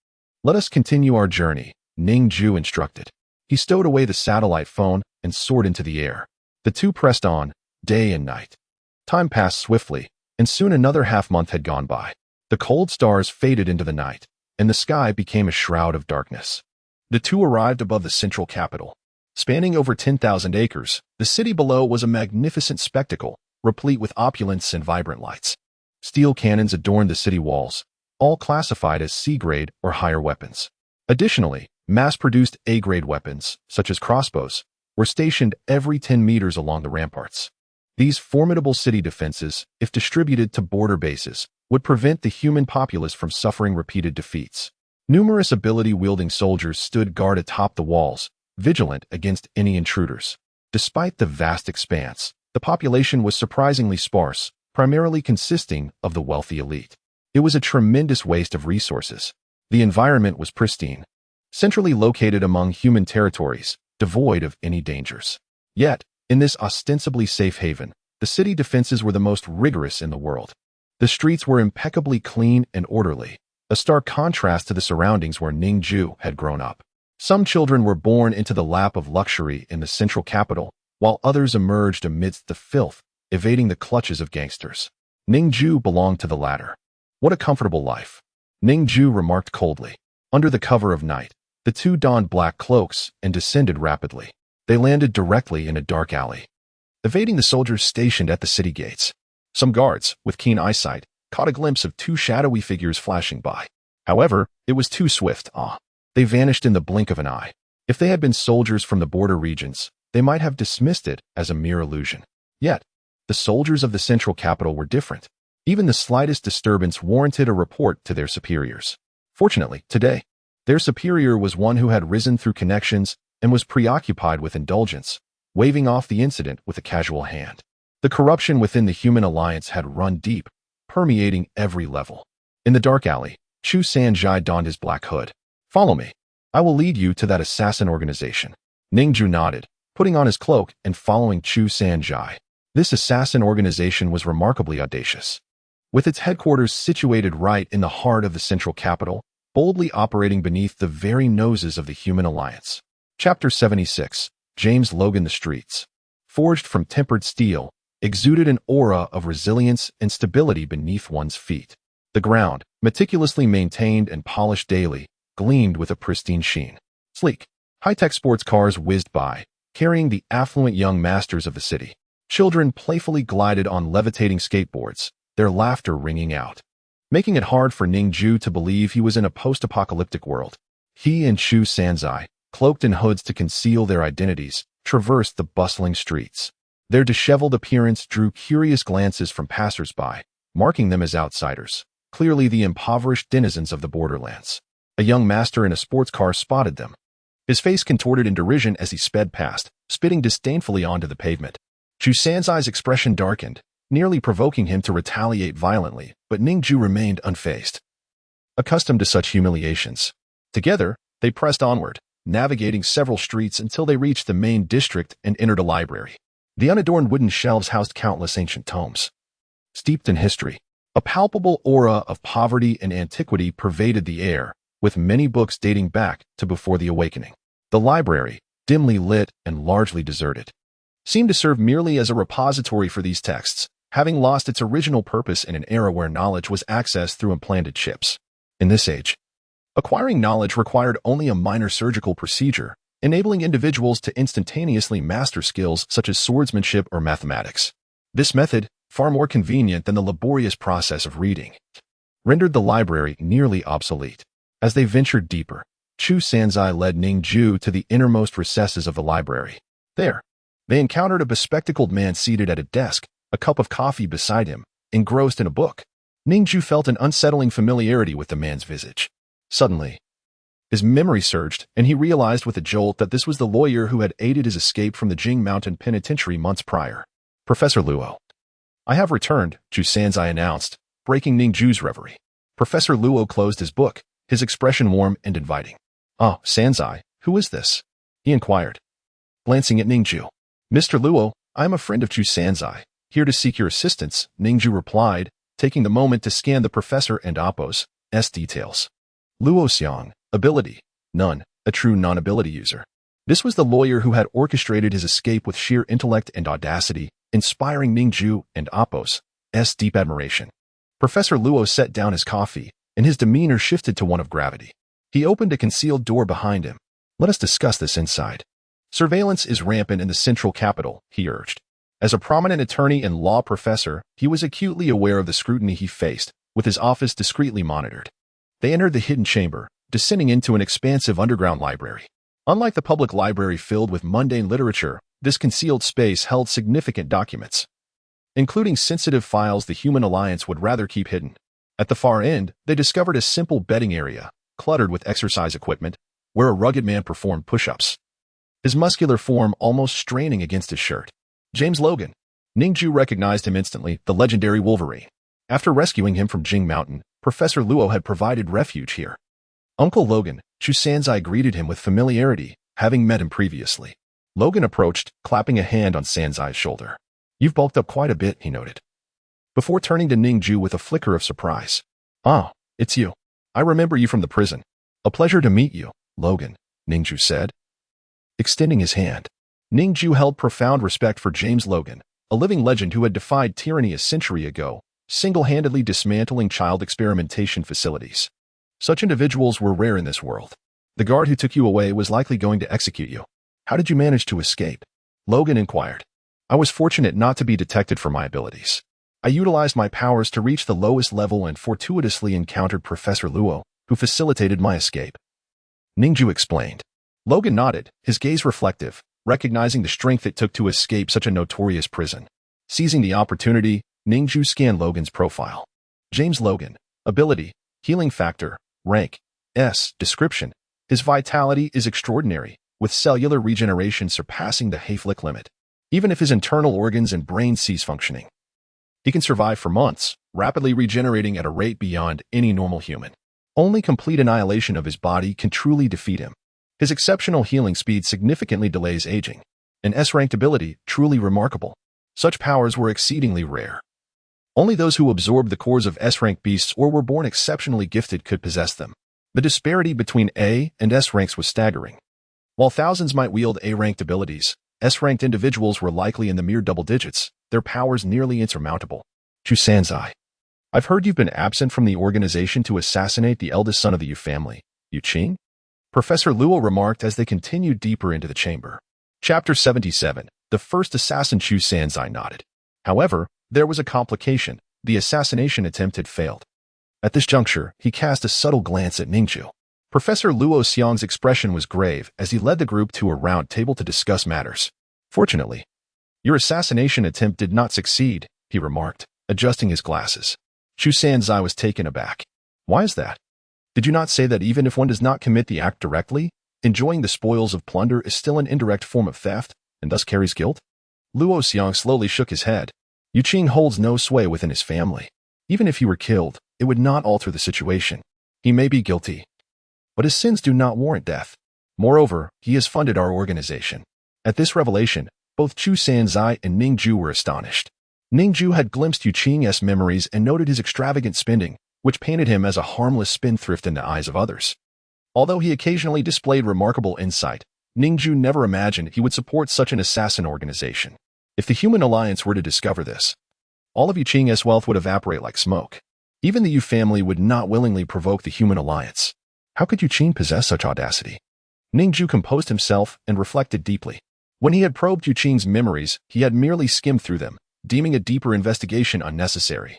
Let us continue our journey, Ning Jue instructed. He stowed away the satellite phone and soared into the air. The two pressed on, day and night. Time passed swiftly, and soon another half-month had gone by. The cold stars faded into the night, and the sky became a shroud of darkness. The two arrived above the central capital. Spanning over 10,000 acres, the city below was a magnificent spectacle, replete with opulence and vibrant lights. Steel cannons adorned the city walls, all classified as C-grade or higher weapons. Additionally, mass-produced A-grade weapons, such as crossbows, were stationed every 10 meters along the ramparts. These formidable city defenses, if distributed to border bases, would prevent the human populace from suffering repeated defeats. Numerous ability-wielding soldiers stood guard atop the walls, vigilant against any intruders. Despite the vast expanse, the population was surprisingly sparse, primarily consisting of the wealthy elite. It was a tremendous waste of resources. The environment was pristine, centrally located among human territories, devoid of any dangers. Yet, in this ostensibly safe haven, the city defenses were the most rigorous in the world. The streets were impeccably clean and orderly, a stark contrast to the surroundings where Ning Jue had grown up. Some children were born into the lap of luxury in the central capital, while others emerged amidst the filth, evading the clutches of gangsters. Ning Jue belonged to the latter. What a comfortable life, Ning Jue remarked coldly. Under the cover of night, the two donned black cloaks and descended rapidly. They landed directly in a dark alley, evading the soldiers stationed at the city gates. Some guards, with keen eyesight, caught a glimpse of two shadowy figures flashing by. However, it was too swift. They vanished in the blink of an eye. If they had been soldiers from the border regions, they might have dismissed it as a mere illusion. Yet, the soldiers of the central capital were different. Even the slightest disturbance warranted a report to their superiors. Fortunately, today, their superior was one who had risen through connections and was preoccupied with indulgence, waving off the incident with a casual hand. The corruption within the human alliance had run deep, permeating every level. In the dark alley, Chu Sanjai donned his black hood. "Follow me. I will lead you to that assassin organization." Ning Jue nodded, putting on his cloak and following Chu Sanjai. This assassin organization was remarkably audacious. With its headquarters situated right in the heart of the central capital, boldly operating beneath the very noses of the human alliance. Chapter 76. James Logan. The streets, forged from tempered steel, exuded an aura of resilience and stability beneath one's feet. The ground, meticulously maintained and polished daily, gleamed with a pristine sheen. Sleek, high-tech sports cars whizzed by, carrying the affluent young masters of the city. Children playfully glided on levitating skateboards, their laughter ringing out, making it hard for Ning Jue to believe he was in a post-apocalyptic world. He and Chu Sanzai, cloaked in hoods to conceal their identities, traversed the bustling streets. Their disheveled appearance drew curious glances from passers-by, marking them as outsiders, clearly the impoverished denizens of the borderlands. A young master in a sports car spotted them. His face contorted in derision as he sped past, spitting disdainfully onto the pavement. Chu Sanzai's expression darkened, nearly provoking him to retaliate violently, but Ning Jue remained unfazed, accustomed to such humiliations. Together, they pressed onward, navigating several streets until they reached the main district and entered a library. The unadorned wooden shelves housed countless ancient tomes. Steeped in history, a palpable aura of poverty and antiquity pervaded the air, with many books dating back to before the awakening. The library, dimly lit and largely deserted, seemed to serve merely as a repository for these texts, having lost its original purpose in an era where knowledge was accessed through implanted chips. In this age, acquiring knowledge required only a minor surgical procedure, enabling individuals to instantaneously master skills such as swordsmanship or mathematics. This method, far more convenient than the laborious process of reading, rendered the library nearly obsolete. As they ventured deeper, Chu Sanzai led Ning Jue to the innermost recesses of the library. There, they encountered a bespectacled man seated at a desk, a cup of coffee beside him, engrossed in a book. Ning Jue felt an unsettling familiarity with the man's visage. Suddenly, his memory surged, and he realized with a jolt that this was the lawyer who had aided his escape from the Jing Mountain Penitentiary months prior. "Professor Luo." "I have returned," Chu Sanzai announced, breaking Ning Jue's reverie. Professor Luo closed his book, his expression warm and inviting. "Ah, Sanzai, who is this?" he inquired, glancing at Ning Jue. "Mr. Luo, I am a friend of Chu Sanzai, here to seek your assistance," Ning Jue replied, taking the moment to scan the professor and Appo's details. Luo Xiang, ability, none, a true non-ability user. This was the lawyer who had orchestrated his escape with sheer intellect and audacity, inspiring Ning Jue and Appo's deep admiration. Professor Luo set down his coffee, and his demeanor shifted to one of gravity. He opened a concealed door behind him. "Let us discuss this inside." "Surveillance is rampant in the central capital," he urged. As a prominent attorney and law professor, he was acutely aware of the scrutiny he faced, with his office discreetly monitored. They entered the hidden chamber, descending into an expansive underground library. Unlike the public library filled with mundane literature, this concealed space held significant documents, including sensitive files the human alliance would rather keep hidden. At the far end, they discovered a simple bedding area, cluttered with exercise equipment, where a rugged man performed push-ups. his muscular form almost straining against his shirt. James Logan. Ning Jue recognized him instantly, the legendary Wolverine. After rescuing him from Jing Mountain, Professor Luo had provided refuge here. Uncle Logan, Chu Sanzai greeted him with familiarity, having met him previously. Logan approached, clapping a hand on Sanzai's shoulder. "You've bulked up quite a bit," he noted, before turning to Ning Jue with a flicker of surprise. "Ah, it's you. I remember you from the prison. A pleasure to meet you, Logan," Ning Jue said, extending his hand. Ning Jue held profound respect for James Logan, a living legend who had defied tyranny a century ago, single-handedly dismantling child experimentation facilities. Such individuals were rare in this world. "The guard who took you away was likely going to execute you. How did you manage to escape?" Logan inquired. "I was fortunate not to be detected for my abilities. I utilized my powers to reach the lowest level and fortuitously encountered Professor Luo, who facilitated my escape," Ning Jue explained. Logan nodded, his gaze reflective, recognizing the strength it took to escape such a notorious prison. Seizing the opportunity, Ning Jue scanned Logan's profile. James Logan. Ability. Healing factor. Rank. S. Description. His vitality is extraordinary, with cellular regeneration surpassing the Hayflick limit. Even if his internal organs and brain cease functioning, he can survive for months, rapidly regenerating at a rate beyond any normal human. Only complete annihilation of his body can truly defeat him. His exceptional healing speed significantly delays aging. An S-ranked ability, truly remarkable. Such powers were exceedingly rare. Only those who absorbed the cores of S-ranked beasts or were born exceptionally gifted could possess them. The disparity between A and S ranks was staggering. While thousands might wield A-ranked abilities, S-ranked individuals were likely in the mere double digits, their powers nearly insurmountable. Chu Sanzai. I've heard you've been absent from the organization to assassinate the eldest son of the Yu family, Yu Qing? Professor Luo remarked as they continued deeper into the chamber. Chapter 77. The first assassin. Chu Sanzai nodded. However, there was a complication. The assassination attempt had failed. At this juncture, he cast a subtle glance at Ning Jue. Professor Luo Xiang's expression was grave as he led the group to a round table to discuss matters. Fortunately, your assassination attempt did not succeed, he remarked, adjusting his glasses. Chu Sanzai was taken aback. Why is that? Did you not say that even if one does not commit the act directly, enjoying the spoils of plunder is still an indirect form of theft, and thus carries guilt? Luo Xiang slowly shook his head. Yu Qing holds no sway within his family. Even if he were killed, it would not alter the situation. He may be guilty, but his sins do not warrant death. Moreover, he has funded our organization. At this revelation, both Chu Sanzai and Ning Jue were astonished. Ning Jue had glimpsed Yu Qing's memories and noted his extravagant spending, which painted him as a harmless spendthrift in the eyes of others. Although he occasionally displayed remarkable insight, Ning Jue never imagined he would support such an assassin organization. If the Human Alliance were to discover this, all of Yu Qing's wealth would evaporate like smoke. Even the Yu family would not willingly provoke the Human Alliance. How could Yu Qing possess such audacity? Ning Jue composed himself and reflected deeply. When he had probed Yu Qing's memories, he had merely skimmed through them, deeming a deeper investigation unnecessary,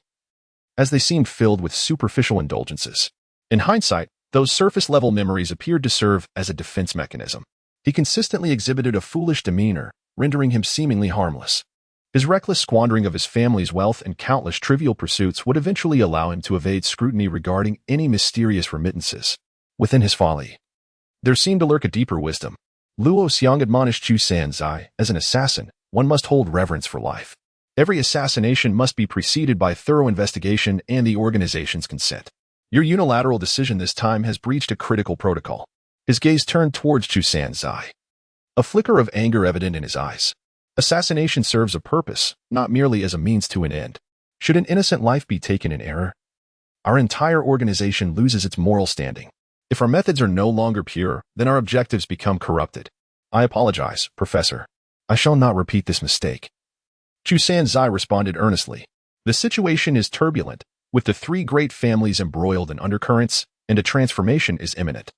as they seemed filled with superficial indulgences. In hindsight, those surface-level memories appeared to serve as a defense mechanism. He consistently exhibited a foolish demeanor, rendering him seemingly harmless. His reckless squandering of his family's wealth and countless trivial pursuits would eventually allow him to evade scrutiny regarding any mysterious remittances. Within his folly, there seemed to lurk a deeper wisdom. Luo Xiang admonished Chu Sanzai, as an assassin, one must hold reverence for life. Every assassination must be preceded by thorough investigation and the organization's consent. Your unilateral decision this time has breached a critical protocol. His gaze turned towards Chu Sanzai, a flicker of anger evident in his eyes. Assassination serves a purpose, not merely as a means to an end. Should an innocent life be taken in error, our entire organization loses its moral standing. If our methods are no longer pure, then our objectives become corrupted. I apologize, Professor. I shall not repeat this mistake. Chu Sanzai responded earnestly. The situation is turbulent, with the three great families embroiled in undercurrents, and a transformation is imminent.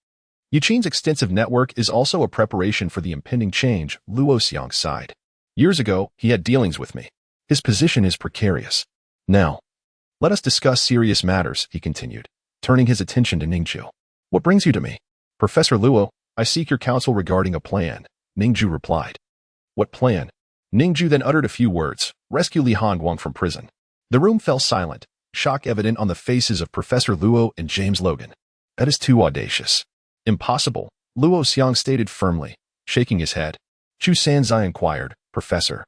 Yu Qing's extensive network is also a preparation for the impending change, Luo Xiang sighed. Years ago, he had dealings with me. His position is precarious. Now, let us discuss serious matters, he continued, turning his attention to Ning Jue. What brings you to me? Professor Luo, I seek your counsel regarding a plan, Ning Jue replied. What plan? Ning Jue then uttered a few words, rescue Li Hongguang from prison. The room fell silent, shock evident on the faces of Professor Luo and James Logan. That is too audacious. Impossible, Luo Xiang stated firmly. shaking his head. Chu Sanzai inquired, "Professor,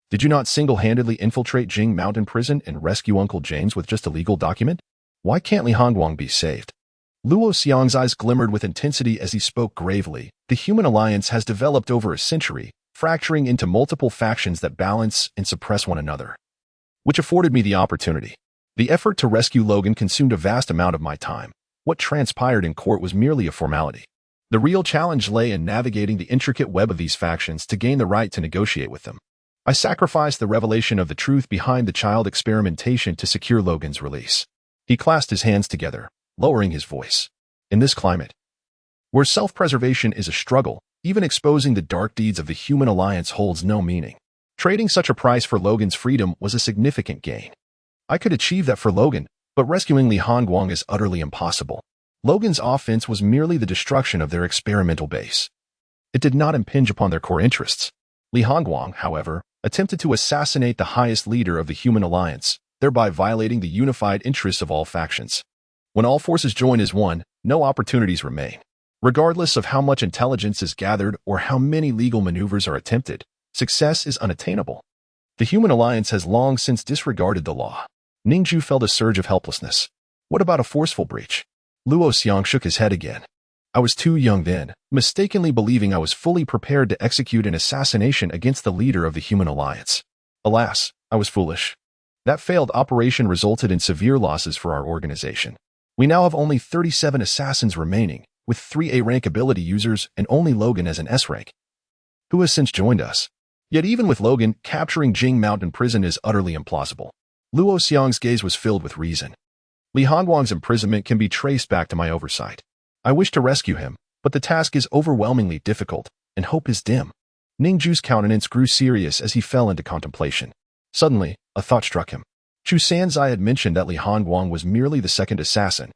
did you not single-handedly infiltrate Jing Mountain Prison and rescue Uncle James with just a legal document? Why can't Li Hongguang be saved?" Luo Xiang's eyes glimmered with intensity as he spoke gravely. The human alliance has developed over a century, fracturing into multiple factions that balance and suppress one another, which afforded me the opportunity. The effort to rescue Logan consumed a vast amount of my time. What transpired in court was merely a formality. The real challenge lay in navigating the intricate web of these factions to gain the right to negotiate with them. I sacrificed the revelation of the truth behind the child experimentation to secure Logan's release. He clasped his hands together, lowering his voice. In this climate, where self-preservation is a struggle, even exposing the dark deeds of the human alliance holds no meaning. Trading such a price for Logan's freedom was a significant gain. I could achieve that for Logan, but rescuing Li Hongguang is utterly impossible. Logan's offense was merely the destruction of their experimental base. It did not impinge upon their core interests. Li Hongguang, however, attempted to assassinate the highest leader of the human alliance, thereby violating the unified interests of all factions. When all forces join as one, no opportunities remain. Regardless of how much intelligence is gathered or how many legal maneuvers are attempted, success is unattainable. The human alliance has long since disregarded the law. Ning Jue felt a surge of helplessness. What about a forceful breach? Luo Xiang shook his head again. I was too young then, mistakenly believing I was fully prepared to execute an assassination against the leader of the human alliance. Alas, I was foolish. That failed operation resulted in severe losses for our organization. We now have only 37 assassins remaining, with 3 A-rank ability users and only Logan as an S-rank, who has since joined us. Yet even with Logan, capturing Jing Mountain Prison is utterly implausible. Luo Xiang's gaze was filled with reason. Li Hongguang's imprisonment can be traced back to my oversight. I wish to rescue him, but the task is overwhelmingly difficult, and hope is dim. Ning Jue's countenance grew serious as he fell into contemplation. Suddenly, a thought struck him. Chu Sanzai had mentioned that Li Hongguang was merely the second assassin.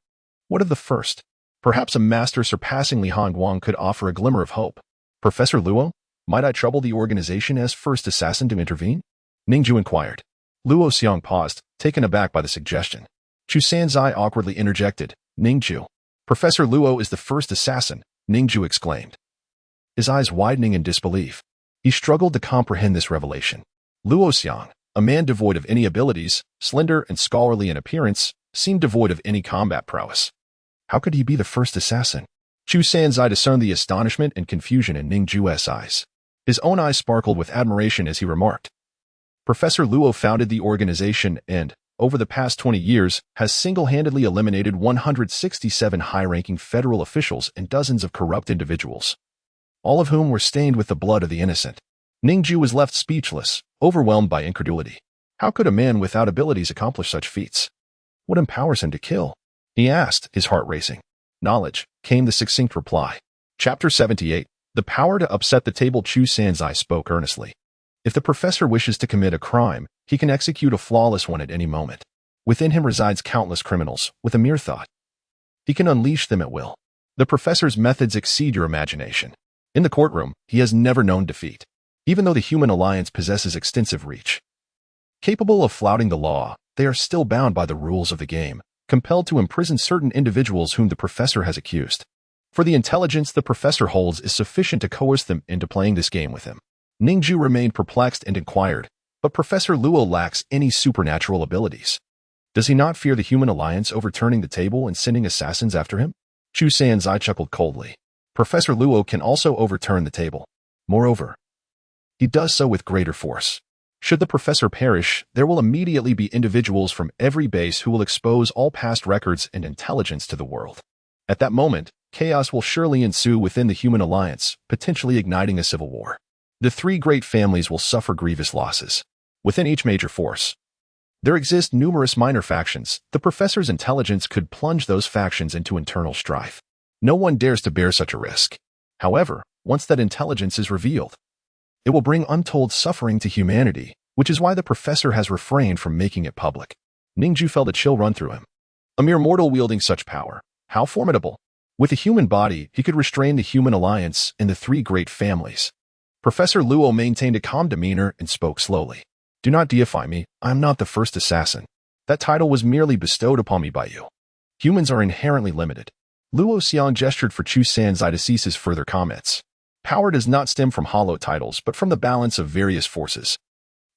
What of the first? Perhaps a master surpassing Li Hongguang could offer a glimmer of hope. Professor Luo, might I trouble the organization as first assassin to intervene? Ning Jue inquired. Luo Xiang paused, taken aback by the suggestion. Chu Sanzai awkwardly interjected, Ning Jue. Professor Luo is the first assassin, Ning Jue exclaimed, his eyes widening in disbelief. He struggled to comprehend this revelation. Luo Xiang, a man devoid of any abilities, slender and scholarly in appearance, seemed devoid of any combat prowess. How could he be the first assassin? Chu Sanzai discerned the astonishment and confusion in Ning Jue's eyes. His own eyes sparkled with admiration as he remarked, Professor Luo founded the organization and, over the past 20 years, has single-handedly eliminated 167 high-ranking federal officials and dozens of corrupt individuals, all of whom were stained with the blood of the innocent. Ning Jue was left speechless, overwhelmed by incredulity. How could a man without abilities accomplish such feats? What empowers him to kill? He asked, his heart racing. Knowledge, came the succinct reply. Chapter 78. The power to upset the table. Chu Sanzai spoke earnestly. If the professor wishes to commit a crime, he can execute a flawless one at any moment. Within him resides countless criminals, with a mere thought. He can unleash them at will. The professor's methods exceed your imagination. In the courtroom, he has never known defeat, even though the human alliance possesses extensive reach. Capable of flouting the law, they are still bound by the rules of the game, compelled to imprison certain individuals whom the professor has accused. For the intelligence the professor holds is sufficient to coerce them into playing this game with him. Ning Jue remained perplexed and inquired, but Professor Luo lacks any supernatural abilities. Does he not fear the human alliance overturning the table and sending assassins after him? Chu Sanzai chuckled coldly. Professor Luo can also overturn the table. Moreover, he does so with greater force. Should the professor perish, there will immediately be individuals from every base who will expose all past records and intelligence to the world. At that moment, chaos will surely ensue within the human alliance, potentially igniting a civil war. The 3 great families will suffer grievous losses. Within each major force, there exist numerous minor factions. The professor's intelligence could plunge those factions into internal strife. No one dares to bear such a risk. However, once that intelligence is revealed, it will bring untold suffering to humanity, which is why the professor has refrained from making it public. Ning Jue felt a chill run through him. A mere mortal wielding such power. How formidable. With a human body, he could restrain the human alliance and the 3 great families. Professor Luo maintained a calm demeanor and spoke slowly. Do not deify me. I am not the first assassin. That title was merely bestowed upon me by you. Humans are inherently limited. Luo Xiang gestured for Chu Sanzai to cease his further comments. Power does not stem from hollow titles, but from the balance of various forces.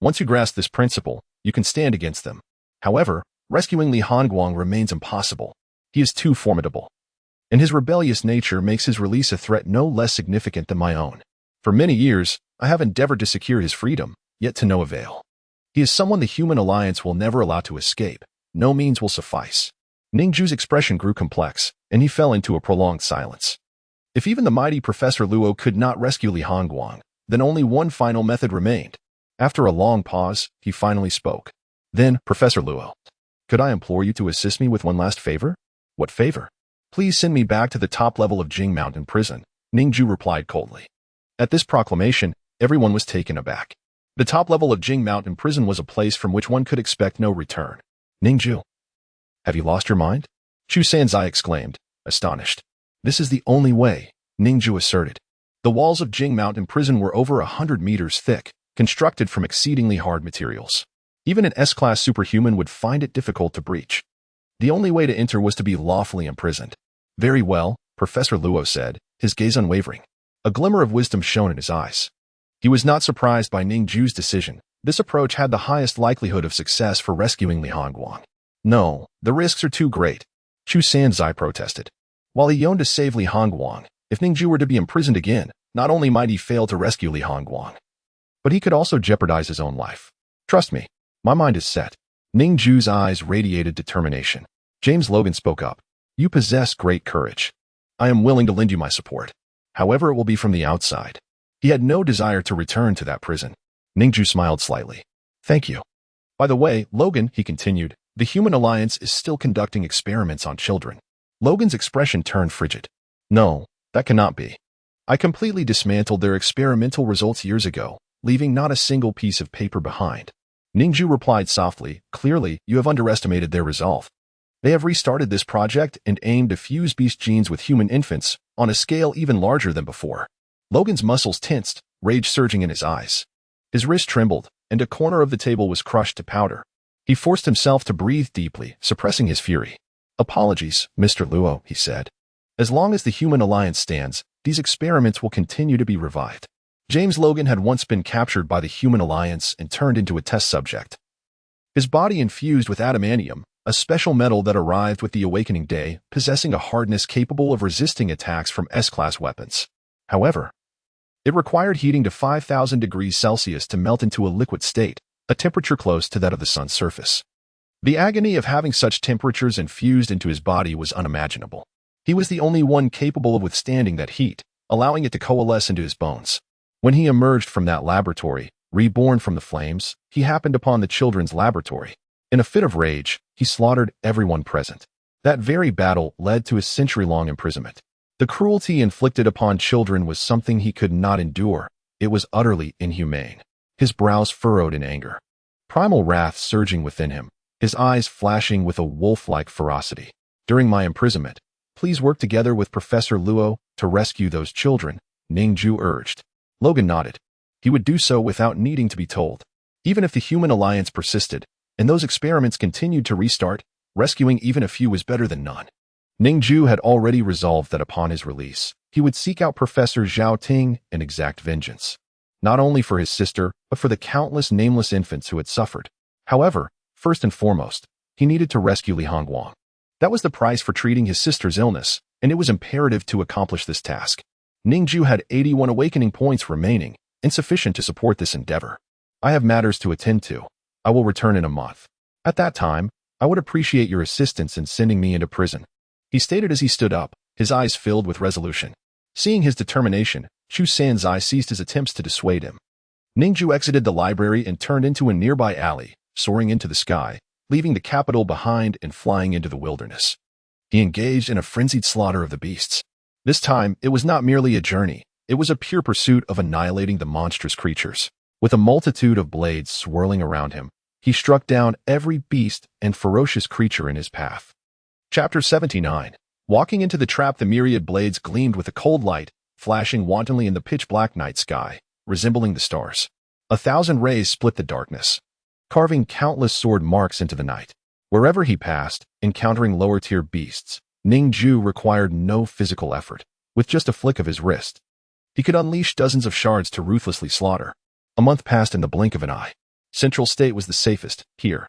Once you grasp this principle, you can stand against them. However, rescuing Li Hongguang remains impossible. He is too formidable. And his rebellious nature makes his release a threat no less significant than my own. For many years, I have endeavored to secure his freedom, yet to no avail. He is someone the human alliance will never allow to escape. No means will suffice. Ning Jue's expression grew complex, and he fell into a prolonged silence. If even the mighty Professor Luo could not rescue Li Hongguang, then only one final method remained. After a long pause, he finally spoke. Then, Professor Luo, could I implore you to assist me with one last favor? What favor? Please send me back to the top level of Jing Mountain Prison, Ning Jue replied coldly. At this proclamation, everyone was taken aback. The top level of Jing Mountain Prison was a place from which one could expect no return. Ning Jue, have you lost your mind? Chu Sanzai exclaimed, astonished. This is the only way, Ning Jue asserted. The walls of Jing Mountain Prison were over 100 meters thick, constructed from exceedingly hard materials. Even an S-class superhuman would find it difficult to breach. The only way to enter was to be lawfully imprisoned. Very well, Professor Luo said, his gaze unwavering. A glimmer of wisdom shone in his eyes. He was not surprised by Ning Jue's decision. This approach had the highest likelihood of success for rescuing Li Hongguang. No, the risks are too great, Chu Sanzai protested. While he yearned to save Li Hongguang, if Ning Jue were to be imprisoned again, not only might he fail to rescue Li Hongguang, but he could also jeopardize his own life. Trust me, my mind is set. Ning Jue's eyes radiated determination. James Logan spoke up. You possess great courage. I am willing to lend you my support. However, it will be from the outside. He had no desire to return to that prison. Ning Jue smiled slightly. Thank you. By the way, Logan, he continued, the Human Alliance is still conducting experiments on children. Logan's expression turned frigid. No, that cannot be. I completely dismantled their experimental results years ago, leaving not a single piece of paper behind. Ning Jue replied softly, clearly, you have underestimated their resolve. They have restarted this project and aimed to fuse beast genes with human infants on a scale even larger than before. Logan's muscles tensed, rage surging in his eyes. His wrist trembled, and a corner of the table was crushed to powder. He forced himself to breathe deeply, suppressing his fury. Apologies, Mr. Luo, he said. As long as the Human Alliance stands, these experiments will continue to be revived. James Logan had once been captured by the Human Alliance and turned into a test subject. His body infused with adamantium, a special metal that arrived with the awakening day, possessing a hardness capable of resisting attacks from S-class weapons. However, it required heating to 5,000 degrees Celsius to melt into a liquid state, a temperature close to that of the sun's surface. The agony of having such temperatures infused into his body was unimaginable. He was the only one capable of withstanding that heat, allowing it to coalesce into his bones. When he emerged from that laboratory, reborn from the flames, he happened upon the children's laboratory. In a fit of rage, he slaughtered everyone present. That very battle led to his century-long imprisonment. The cruelty inflicted upon children was something he could not endure. It was utterly inhumane. His brows furrowed in anger. Primal wrath surging within him, his eyes flashing with a wolf-like ferocity. During my imprisonment, please work together with Professor Luo to rescue those children, Ning Jue urged. Logan nodded. He would do so without needing to be told. Even if the Human Alliance persisted, and those experiments continued to restart, rescuing even a few was better than none. Ning Jue had already resolved that upon his release, he would seek out Professor Zhao Ting and exact vengeance. Not only for his sister, but for the countless nameless infants who had suffered. However, first and foremost, he needed to rescue Li Hongguang. That was the price for treating his sister's illness, and it was imperative to accomplish this task. Ning Jue had 81 awakening points remaining, insufficient to support this endeavor. I have matters to attend to. I will return in a month. At that time, I would appreciate your assistance in sending me into prison. He stated as he stood up, his eyes filled with resolution. Seeing his determination, Chu Sanzai ceased his attempts to dissuade him. Ning Jue exited the library and turned into a nearby alley, soaring into the sky, leaving the capital behind and flying into the wilderness. He engaged in a frenzied slaughter of the beasts. This time, it was not merely a journey, it was a pure pursuit of annihilating the monstrous creatures. With a multitude of blades swirling around him, he struck down every beast and ferocious creature in his path. Chapter 79. Walking into the trap, the myriad blades gleamed with a cold light, flashing wantonly in the pitch-black night sky, resembling the stars. 1,000 rays split the darkness, carving countless sword marks into the night. Wherever he passed, encountering lower-tier beasts, Ning Jue required no physical effort. With just a flick of his wrist, He could unleash dozens of shards to ruthlessly slaughter. A month passed in the blink of an eye. Central State was the safest, here.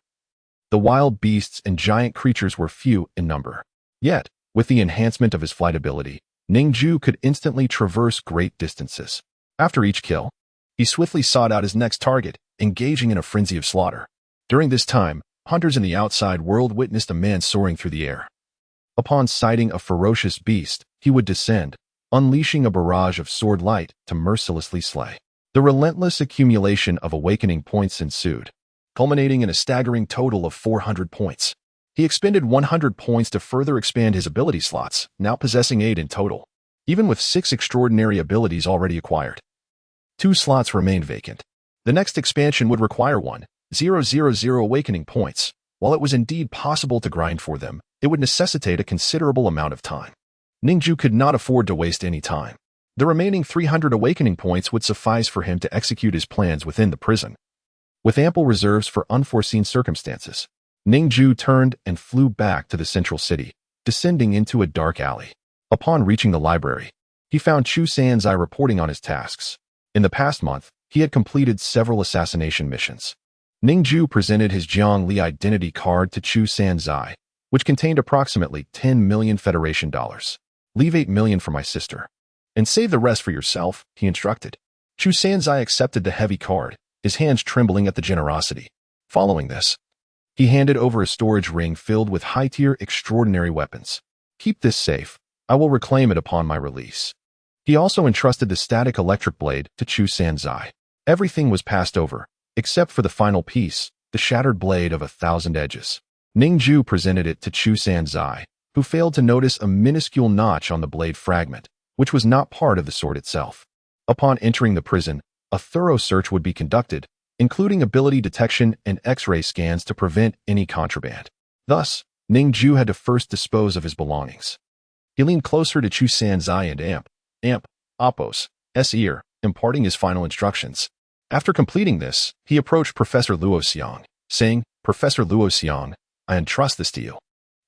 The wild beasts and giant creatures were few in number. Yet, with the enhancement of his flight ability, Ning Jue could instantly traverse great distances. After each kill, he swiftly sought out his next target, engaging in a frenzy of slaughter. During this time, hunters in the outside world witnessed a man soaring through the air. Upon sighting a ferocious beast, he would descend, unleashing a barrage of sword light to mercilessly slay. The relentless accumulation of awakening points ensued, culminating in a staggering total of 400 points. He expended 100 points to further expand his ability slots, now possessing 8 in total, even with 6 extraordinary abilities already acquired. 2 slots remained vacant. The next expansion would require 1,000 awakening points. While it was indeed possible to grind for them, it would necessitate a considerable amount of time. Ning Jue could not afford to waste any time. The remaining 300 awakening points would suffice for him to execute his plans within the prison. With ample reserves for unforeseen circumstances, Ning Jue turned and flew back to the central city, descending into a dark alley. Upon reaching the library, he found Chu Sanzai reporting on his tasks. In the past month, he had completed several assassination missions. Ning Jue presented his Jiangli identity card to Chu Sanzai, which contained approximately 10 million Federation dollars. Leave 8 million for my sister, and save the rest for yourself, he instructed. Chu Sanzai accepted the heavy card, his hands trembling at the generosity. Following this, he handed over a storage ring filled with high-tier extraordinary weapons. Keep this safe. I will reclaim it upon my release. He also entrusted the static electric blade to Chu Sanzai. Everything was passed over, except for the final piece, the shattered blade of 1,000 edges. Ning Jue presented it to Chu Sanzai, who failed to notice a minuscule notch on the blade fragment, which was not part of the sword itself. Upon entering the prison, a thorough search would be conducted, including ability detection and X-ray scans to prevent any contraband. Thus, Ning Jue had to first dispose of his belongings. He leaned closer to Chu Sanzai and Appos' ear, imparting his final instructions. After completing this, he approached Professor Luo Xiang, saying, "Professor Luo Xiang, I entrust this to you.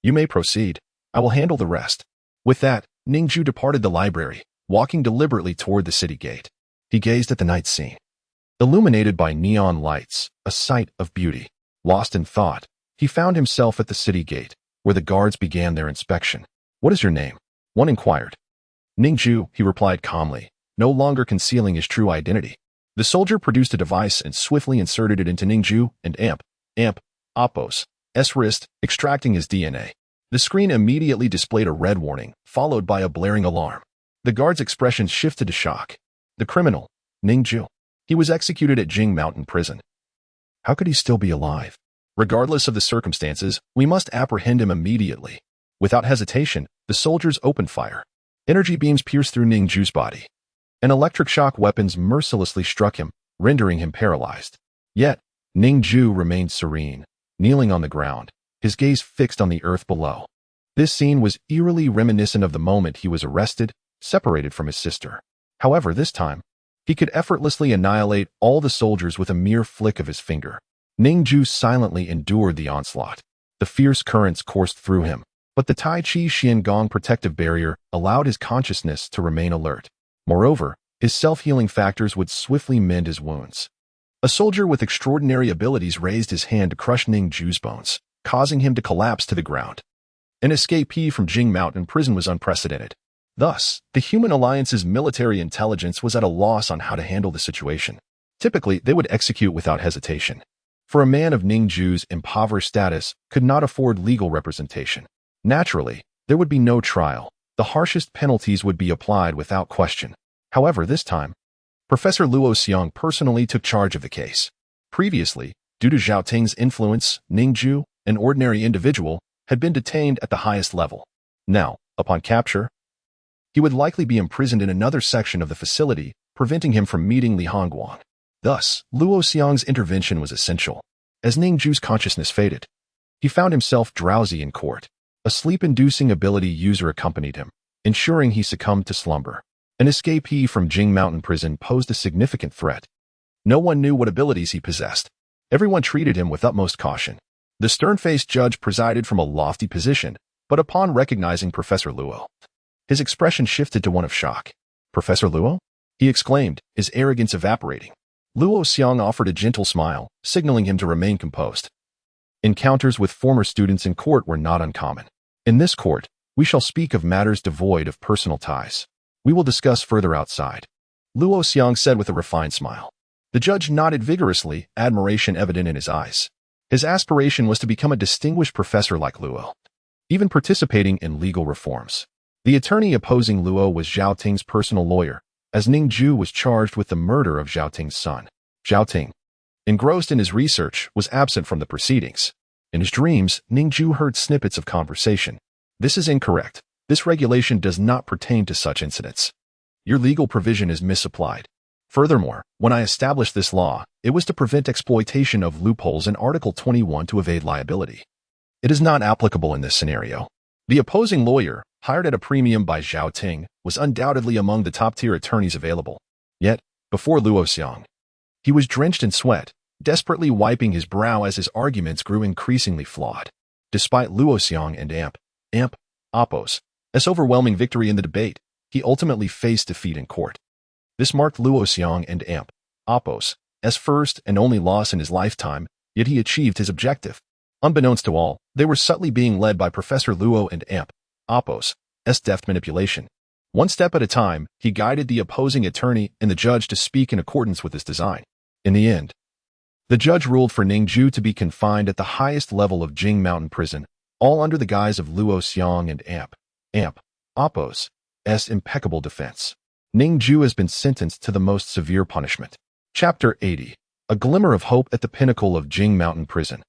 You may proceed. I will handle the rest." With that, Ning Jue departed the library, walking deliberately toward the city gate. He gazed at the night scene, illuminated by neon lights, a sight of beauty. Lost in thought, he found himself at the city gate, where the guards began their inspection. "What is your name?" one inquired. "Ning Jue," he replied calmly, no longer concealing his true identity. The soldier produced a device and swiftly inserted it into Ning Jue and Appos' wrist, extracting his DNA. The screen immediately displayed a red warning, followed by a blaring alarm. The guard's expression shifted to shock. The criminal, Ning Jue. He was executed at Jing Mountain Prison. How could he still be alive? Regardless of the circumstances, we must apprehend him immediately. Without hesitation, the soldiers opened fire. Energy beams pierced through Ning Jue's body, and electric shock weapons mercilessly struck him, rendering him paralyzed. Yet, Ning Jue remained serene, kneeling on the ground, his gaze fixed on the earth below. This scene was eerily reminiscent of the moment he was arrested, separated from his sister. However, this time, he could effortlessly annihilate all the soldiers with a mere flick of his finger. Ning Jue silently endured the onslaught. The fierce currents coursed through him, but the Tai Chi Xiangong protective barrier allowed his consciousness to remain alert. Moreover, his self-healing factors would swiftly mend his wounds. A soldier with extraordinary abilities raised his hand to crush Ning Jue's bones, causing him to collapse to the ground. An escapee from Jing Mountain Prison was unprecedented. Thus, the Human Alliance's military intelligence was at a loss on how to handle the situation. Typically, they would execute without hesitation. For a man of Ning Jue's impoverished status could not afford legal representation. Naturally, there would be no trial. The harshest penalties would be applied without question. However, this time, Professor Luo Xiang personally took charge of the case. Previously, due to Zhao Ting's influence, Ning Jue, an ordinary individual, had been detained at the highest level. Now, upon capture, he would likely be imprisoned in another section of the facility, preventing him from meeting Li Hongguang. Thus, Luo Xiang's intervention was essential. As Ning Jue's consciousness faded, he found himself drowsy in court. A sleep-inducing ability user accompanied him, ensuring he succumbed to slumber. An escapee from Jing Mountain Prison posed a significant threat. No one knew what abilities he possessed. Everyone treated him with utmost caution. The stern-faced judge presided from a lofty position, but upon recognizing Professor Luo, his expression shifted to one of shock. "Professor Luo?" he exclaimed, his arrogance evaporating. Luo Xiang offered a gentle smile, signaling him to remain composed. Encounters with former students in court were not uncommon. In this court, we shall speak of matters devoid of personal ties. We will discuss further outside, Luo Xiang said with a refined smile. The judge nodded vigorously, admiration evident in his eyes. His aspiration was to become a distinguished professor like Luo, even participating in legal reforms. The attorney opposing Luo was Zhao Ting's personal lawyer, as Ning Jue was charged with the murder of Zhao Ting's son. Zhao Ting, engrossed in his research, was absent from the proceedings. In his dreams, Ning Jue heard snippets of conversation. This is incorrect. This regulation does not pertain to such incidents. Your legal provision is misapplied. Furthermore, when I established this law, it was to prevent exploitation of loopholes in Article 21 to evade liability. It is not applicable in this scenario. The opposing lawyer, hired at a premium by Zhao Ting, was undoubtedly among the top-tier attorneys available. Yet, before Luo Xiang, he was drenched in sweat, desperately wiping his brow as his arguments grew increasingly flawed. Despite Luo Xiang and Appos' overwhelming victory in the debate, he ultimately faced defeat in court. This marked Luo Xiang and Appos' first and only loss in his lifetime, yet he achieved his objective. Unbeknownst to all, they were subtly being led by Professor Luo and Appos' deft manipulation. One step at a time, he guided the opposing attorney and the judge to speak in accordance with his design. In the end, the judge ruled for Ning Jue to be confined at the highest level of Jing Mountain Prison, all under the guise of Luo Xiang and Appos' impeccable defense. Ning Jue has been sentenced to the most severe punishment. Chapter 80. A glimmer of hope at the pinnacle of Jing Mountain Prison.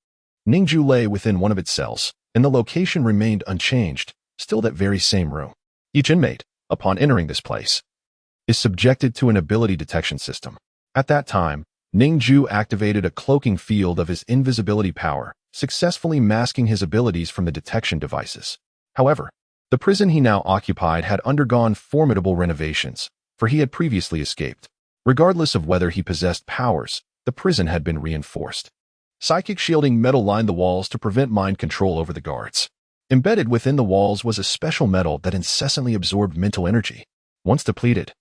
Ning Jue lay within one of its cells, and the location remained unchanged, still that very same room. Each inmate, upon entering this place, is subjected to an ability detection system. At that time, Ning Jue activated a cloaking field of his invisibility power, successfully masking his abilities from the detection devices. However, the prison he now occupied had undergone formidable renovations, for he had previously escaped. Regardless of whether he possessed powers, the prison had been reinforced. Psychic shielding metal lined the walls to prevent mind control over the guards. Embedded within the walls was a special metal that incessantly absorbed mental energy. Once depleted,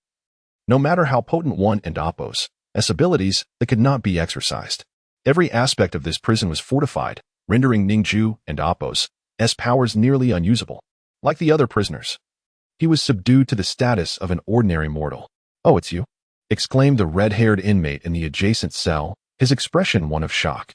no matter how potent one and Appos' abilities, they could not be exercised. Every aspect of this prison was fortified, rendering Ning Jue and Appos' powers nearly unusable. Like the other prisoners, he was subdued to the status of an ordinary mortal. "Oh, it's you?" exclaimed the red-haired inmate in the adjacent cell, his expression one of shock.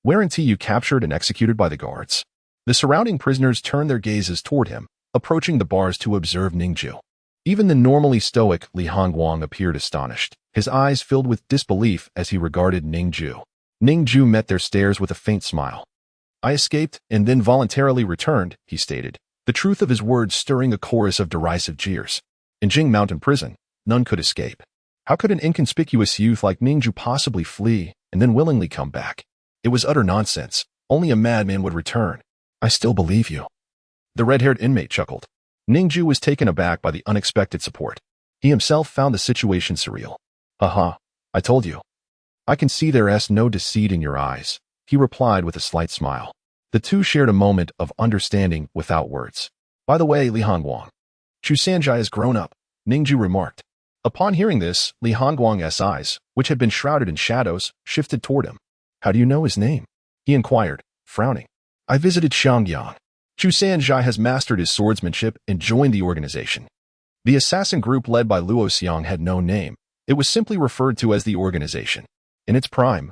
"Weren't you captured and executed by the guards?" The surrounding prisoners turned their gazes toward him, approaching the bars to observe Ning Jue. Even the normally stoic Li Hongguang appeared astonished, his eyes filled with disbelief as he regarded Ning Jue. Ning Jue met their stares with a faint smile. "I escaped and then voluntarily returned," he stated, the truth of his words stirring a chorus of derisive jeers. In Jing Mountain Prison, none could escape. How could an inconspicuous youth like Ning Jue possibly flee and then willingly come back? It was utter nonsense. Only a madman would return. "I still believe you," the red-haired inmate chuckled. Ning Jue was taken aback by the unexpected support. He himself found the situation surreal. "Haha, I told you. I can see there's no deceit in your eyes," he replied with a slight smile. The two shared a moment of understanding without words. "By the way, Li Hongguang, Chu Sanjai has grown up," Ning Jue remarked. Upon hearing this, Li Hongguang's eyes, which had been shrouded in shadows, shifted toward him. "How do you know his name?" he inquired, frowning. "I visited Xiangyang. Chu Sanjai has mastered his swordsmanship and joined the organization." The assassin group led by Luo Xiang had no name. It was simply referred to as the organization. In its prime,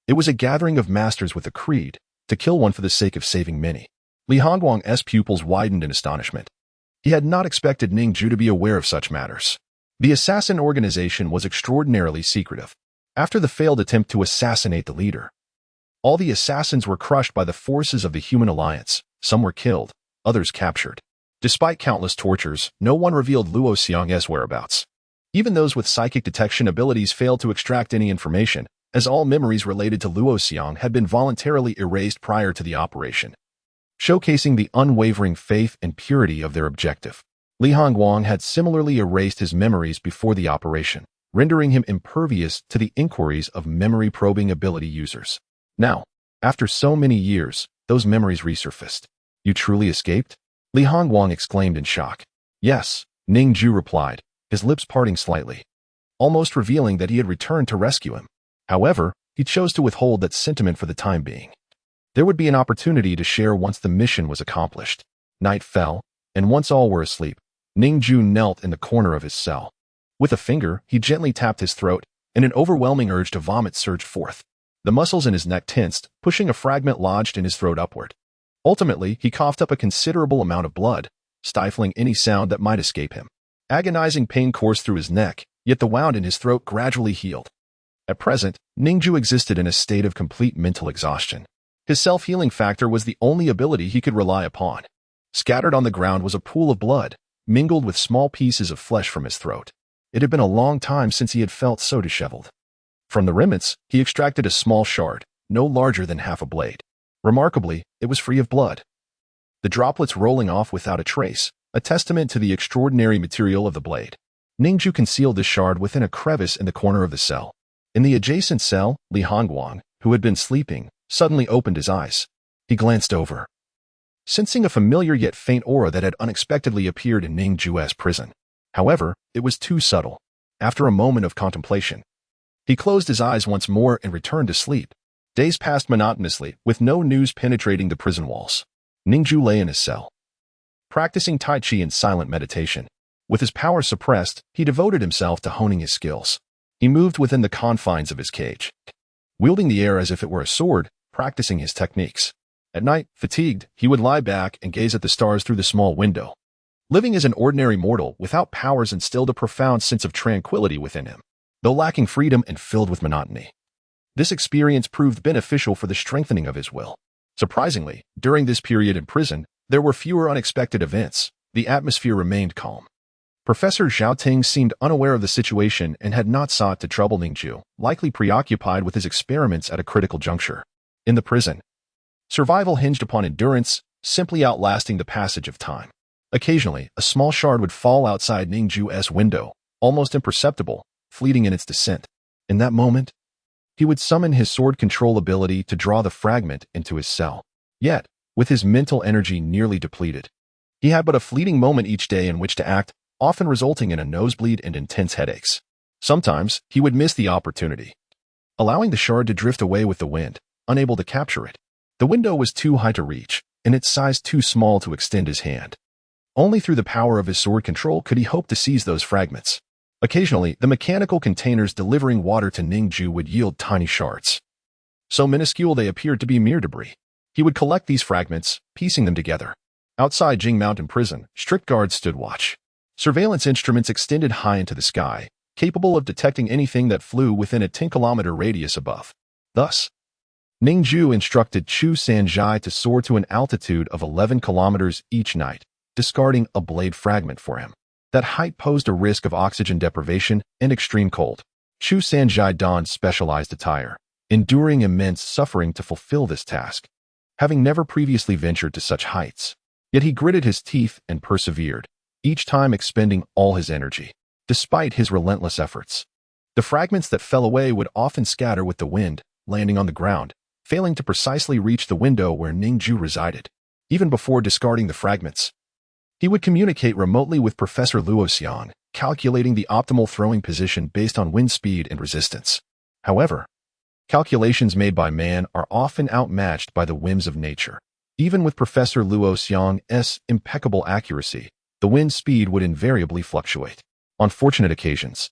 it was a gathering of masters with a creed, to kill one for the sake of saving many. Li Hongguang's pupils widened in astonishment. He had not expected Ning Jue to be aware of such matters. The assassin organization was extraordinarily secretive. After the failed attempt to assassinate the leader, all the assassins were crushed by the forces of the Human Alliance. Some were killed, others captured. Despite countless tortures, no one revealed Luo Xiang's whereabouts. Even those with psychic detection abilities failed to extract any information, as all memories related to Luo Xiang had been voluntarily erased prior to the operation, showcasing the unwavering faith and purity of their objective. Li Hongguang had similarly erased his memories before the operation, rendering him impervious to the inquiries of memory-probing ability users. Now, after so many years, those memories resurfaced. "You truly escaped?" Li Hongguang exclaimed in shock. "Yes," Ning Jue replied, his lips parting slightly. almost revealing that he had returned to rescue him. However, he chose to withhold that sentiment for the time being. There would be an opportunity to share once the mission was accomplished. Night fell, and once all were asleep, Ning Jue knelt in the corner of his cell. With a finger, he gently tapped his throat, and an overwhelming urge to vomit surged forth. The muscles in his neck tensed, pushing a fragment lodged in his throat upward. Ultimately, he coughed up a considerable amount of blood, stifling any sound that might escape him. Agonizing pain coursed through his neck, yet the wound in his throat gradually healed. At present, Ning Jue existed in a state of complete mental exhaustion. His self-healing factor was the only ability he could rely upon. Scattered on the ground was a pool of blood, mingled with small pieces of flesh from his throat. It had been a long time since he had felt so disheveled. From the remnants, he extracted a small shard, no larger than half a blade. Remarkably, it was free of blood, the droplets rolling off without a trace, a testament to the extraordinary material of the blade. Ning Jue concealed this shard within a crevice in the corner of the cell. In the adjacent cell, Li Hongguang, who had been sleeping, suddenly opened his eyes. He glanced over, sensing a familiar yet faint aura that had unexpectedly appeared in Ning Jue's prison. However, it was too subtle. After a moment of contemplation, he closed his eyes once more and returned to sleep. Days passed monotonously, with no news penetrating the prison walls. Ning Jue lay in his cell, practicing Tai Chi in silent meditation. With his power suppressed, he devoted himself to honing his skills. He moved within the confines of his cage, wielding the air as if it were a sword, practicing his techniques. At night, fatigued, he would lie back and gaze at the stars through the small window. Living as an ordinary mortal without powers instilled a profound sense of tranquility within him, though lacking freedom and filled with monotony. This experience proved beneficial for the strengthening of his will. Surprisingly, during this period in prison, there were fewer unexpected events. The atmosphere remained calm. Professor Zhaoting seemed unaware of the situation and had not sought to trouble Ning Jue, likely preoccupied with his experiments at a critical juncture. In the prison, survival hinged upon endurance, simply outlasting the passage of time. Occasionally, a small shard would fall outside Ning Jue's window, almost imperceptible, fleeting in its descent. In that moment, he would summon his sword control ability to draw the fragment into his cell. Yet, with his mental energy nearly depleted, he had but a fleeting moment each day in which to act, often resulting in a nosebleed and intense headaches. Sometimes, he would miss the opportunity, allowing the shard to drift away with the wind, unable to capture it. The window was too high to reach, and its size too small to extend his hand. Only through the power of his sword control could he hope to seize those fragments. Occasionally, the mechanical containers delivering water to Ning Jue would yield tiny shards. So minuscule they appeared to be mere debris. He would collect these fragments, piecing them together. Outside Jing Mountain Prison, strict guards stood watch. Surveillance instruments extended high into the sky, capable of detecting anything that flew within a 10-kilometer radius above. Thus, Ning Jue instructed Chu Sanjai to soar to an altitude of 11 kilometers each night, discarding a blade fragment for him. That height posed a risk of oxygen deprivation and extreme cold. Chu Sanjai donned specialized attire, enduring immense suffering to fulfill this task, having never previously ventured to such heights. Yet he gritted his teeth and persevered, each time expending all his energy. Despite his relentless efforts, the fragments that fell away would often scatter with the wind, landing on the ground, failing to precisely reach the window where Ning Jue resided. Even before discarding the fragments, he would communicate remotely with Professor Luo Xiang, calculating the optimal throwing position based on wind speed and resistance. However, calculations made by man are often outmatched by the whims of nature. Even with Professor Luo Xiang's impeccable accuracy, the wind speed would invariably fluctuate. On fortunate occasions,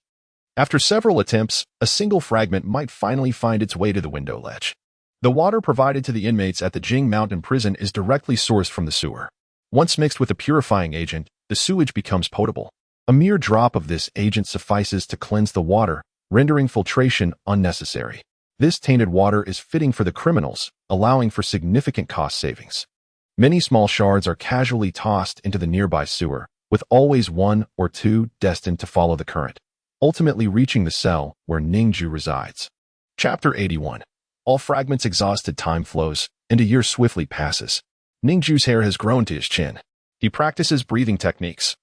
after several attempts, a single fragment might finally find its way to the window ledge. The water provided to the inmates at the Jing Mountain Prison is directly sourced from the sewer. Once mixed with a purifying agent, the sewage becomes potable. A mere drop of this agent suffices to cleanse the water, rendering filtration unnecessary. This tainted water is fitting for the criminals, allowing for significant cost savings. Many small shards are casually tossed into the nearby sewer, with always one or two destined to follow the current, ultimately reaching the cell where Ning Jue resides. Chapter 81. All fragments exhausted. Time flows, and a year swiftly passes. Ning Jue's hair has grown to his chin. He practices breathing techniques,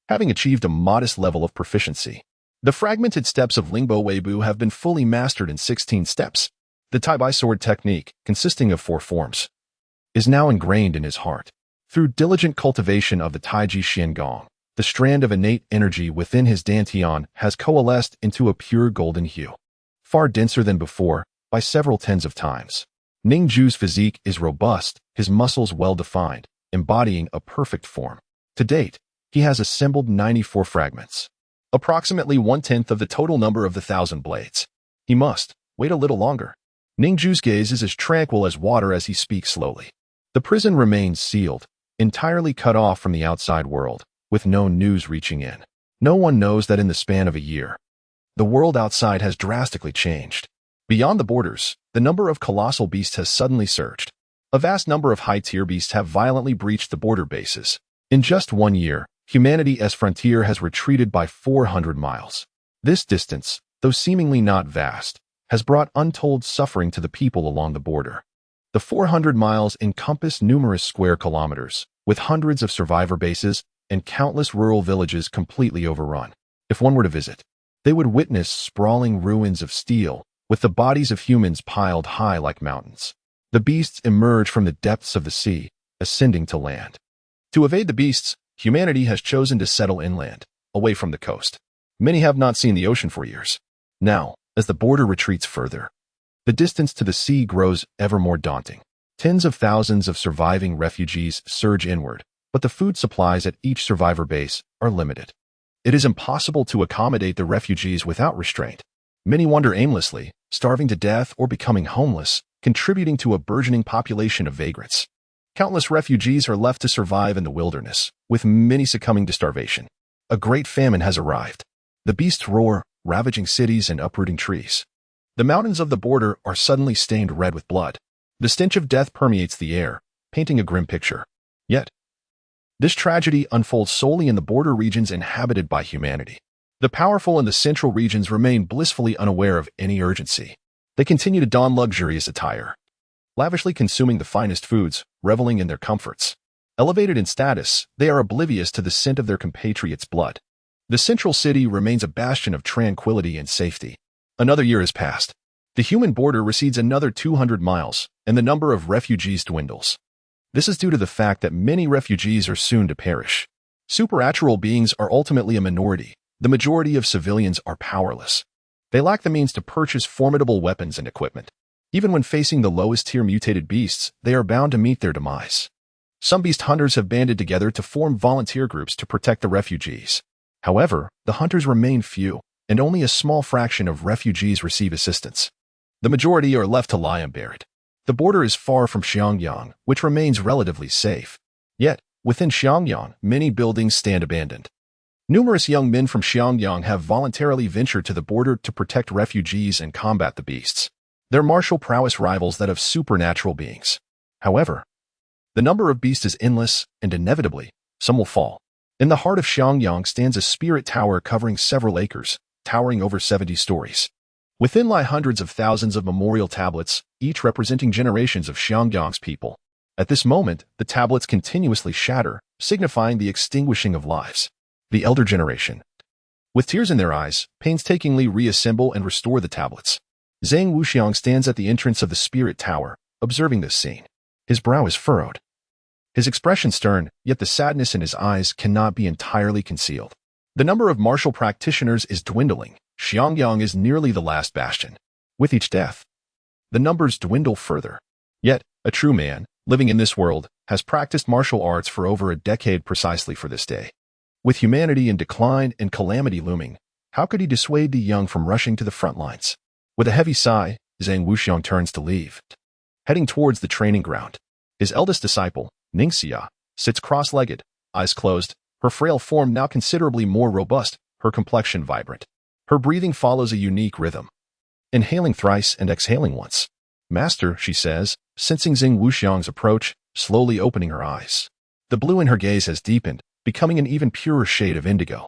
having achieved a modest level of proficiency. The fragmented steps of Lingbo Weibu have been fully mastered in 16 steps. The Tai Bai sword technique, consisting of 4 forms, is now ingrained in his heart. Through diligent cultivation of the Taiji Xian Gong, The strand of innate energy within his dantian has coalesced into a pure golden hue, far denser than before by several tens of times. Ning Jue's physique is robust, his muscles well-defined, embodying a perfect form. To date, he has assembled 94 fragments, approximately 1/10 of the total number of the 1,000 blades. He must wait a little longer. Ning Jue's gaze is as tranquil as water as he speaks slowly. The prison remains sealed, entirely cut off from the outside world, with no news reaching in. No one knows that in the span of a year, the world outside has drastically changed. Beyond the borders, the number of colossal beasts has suddenly surged. A vast number of high-tier beasts have violently breached the border bases. In just 1 year, humanity's frontier has retreated by 400 miles. This distance, though seemingly not vast, has brought untold suffering to the people along the border. The 400 miles encompass numerous square kilometers, with hundreds of survivor bases and countless rural villages completely overrun. If one were to visit, they would witness sprawling ruins of steel, with the bodies of humans piled high like mountains. The beasts emerge from the depths of the sea, ascending to land. To evade the beasts, humanity has chosen to settle inland, away from the coast. Many have not seen the ocean for years. Now, as the border retreats further, the distance to the sea grows ever more daunting. Tens of thousands of surviving refugees surge inward, but the food supplies at each survivor base are limited. It is impossible to accommodate the refugees without restraint. Many wander aimlessly, starving to death or becoming homeless, contributing to a burgeoning population of vagrants. Countless refugees are left to survive in the wilderness, with many succumbing to starvation. A great famine has arrived. The beasts roar, ravaging cities and uprooting trees. The mountains of the border are suddenly stained red with blood. The stench of death permeates the air, painting a grim picture. Yet, this tragedy unfolds solely in the border regions inhabited by humanity. The powerful in the central regions remain blissfully unaware of any urgency. They continue to don luxurious attire, lavishly consuming the finest foods, reveling in their comforts. Elevated in status, they are oblivious to the scent of their compatriots' blood. The central city remains a bastion of tranquility and safety. Another year has passed. The human border recedes another 200 miles, and the number of refugees dwindles. This is due to the fact that many refugees are soon to perish. Supernatural beings are ultimately a minority. The majority of civilians are powerless. They lack the means to purchase formidable weapons and equipment. Even when facing the lowest-tier mutated beasts, they are bound to meet their demise. Some beast hunters have banded together to form volunteer groups to protect the refugees. However, the hunters remain few, and only a small fraction of refugees receive assistance. The majority are left to lie unburied. The border is far from Xiangyang, which remains relatively safe. Yet, within Xiangyang, many buildings stand abandoned. Numerous young men from Xiangyang have voluntarily ventured to the border to protect refugees and combat the beasts. Their martial prowess rivals that of supernatural beings. However, the number of beasts is endless, and inevitably, some will fall. In the heart of Xiangyang stands a spirit tower covering several acres, towering over 70 stories. Within lie hundreds of thousands of memorial tablets, each representing generations of Xiangyang's people. At this moment, the tablets continuously shatter, signifying the extinguishing of lives. The elder generation, with tears in their eyes, painstakingly reassemble and restore the tablets. Zhang Wuxiang stands at the entrance of the spirit tower, observing this scene. His brow is furrowed. His expression stern, yet the sadness in his eyes cannot be entirely concealed. The number of martial practitioners is dwindling. Xiangyang is nearly the last bastion. With each death, the numbers dwindle further. Yet, a true man, living in this world, has practiced martial arts for over a decade precisely for this day. With humanity in decline and calamity looming, how could he dissuade the young from rushing to the front lines? With a heavy sigh, Zhang Wuxiang turns to leave. Heading towards the training ground, his eldest disciple, Ning Jue, sits cross-legged, eyes closed, her frail form now considerably more robust, her complexion vibrant. Her breathing follows a unique rhythm, inhaling thrice and exhaling once. "Master," she says, sensing Zhang Wuxiang's approach, slowly opening her eyes. The blue in her gaze has deepened, becoming an even purer shade of indigo.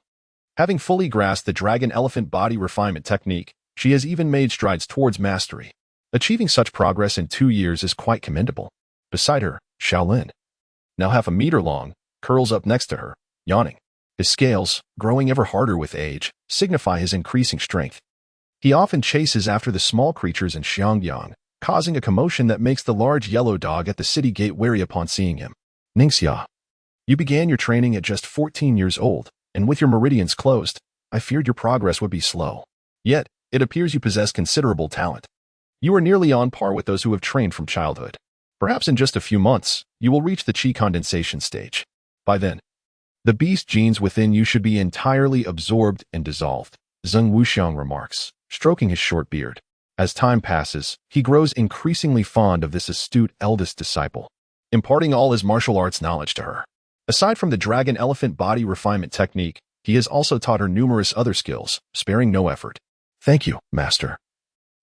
Having fully grasped the dragon-elephant body refinement technique, she has even made strides towards mastery. Achieving such progress in 2 years is quite commendable. Beside her, Shaolin, now half a meter long, curls up next to her, yawning. His scales, growing ever harder with age, signify his increasing strength. He often chases after the small creatures in Xiangyang, causing a commotion that makes the large yellow dog at the city gate wary upon seeing him. "Ning Jue, you began your training at just 14 years old," and with your meridians closed, I feared your progress would be slow. Yet, it appears you possess considerable talent. You are nearly on par with those who have trained from childhood. Perhaps in just a few months, you will reach the qi condensation stage. By then, the beast genes within you should be entirely absorbed and dissolved, Zheng Wuxiang remarks, stroking his short beard. As time passes, he grows increasingly fond of this astute eldest disciple, imparting all his martial arts knowledge to her. Aside from the dragon elephant body refinement technique, he has also taught her numerous other skills, sparing no effort. Thank you, master.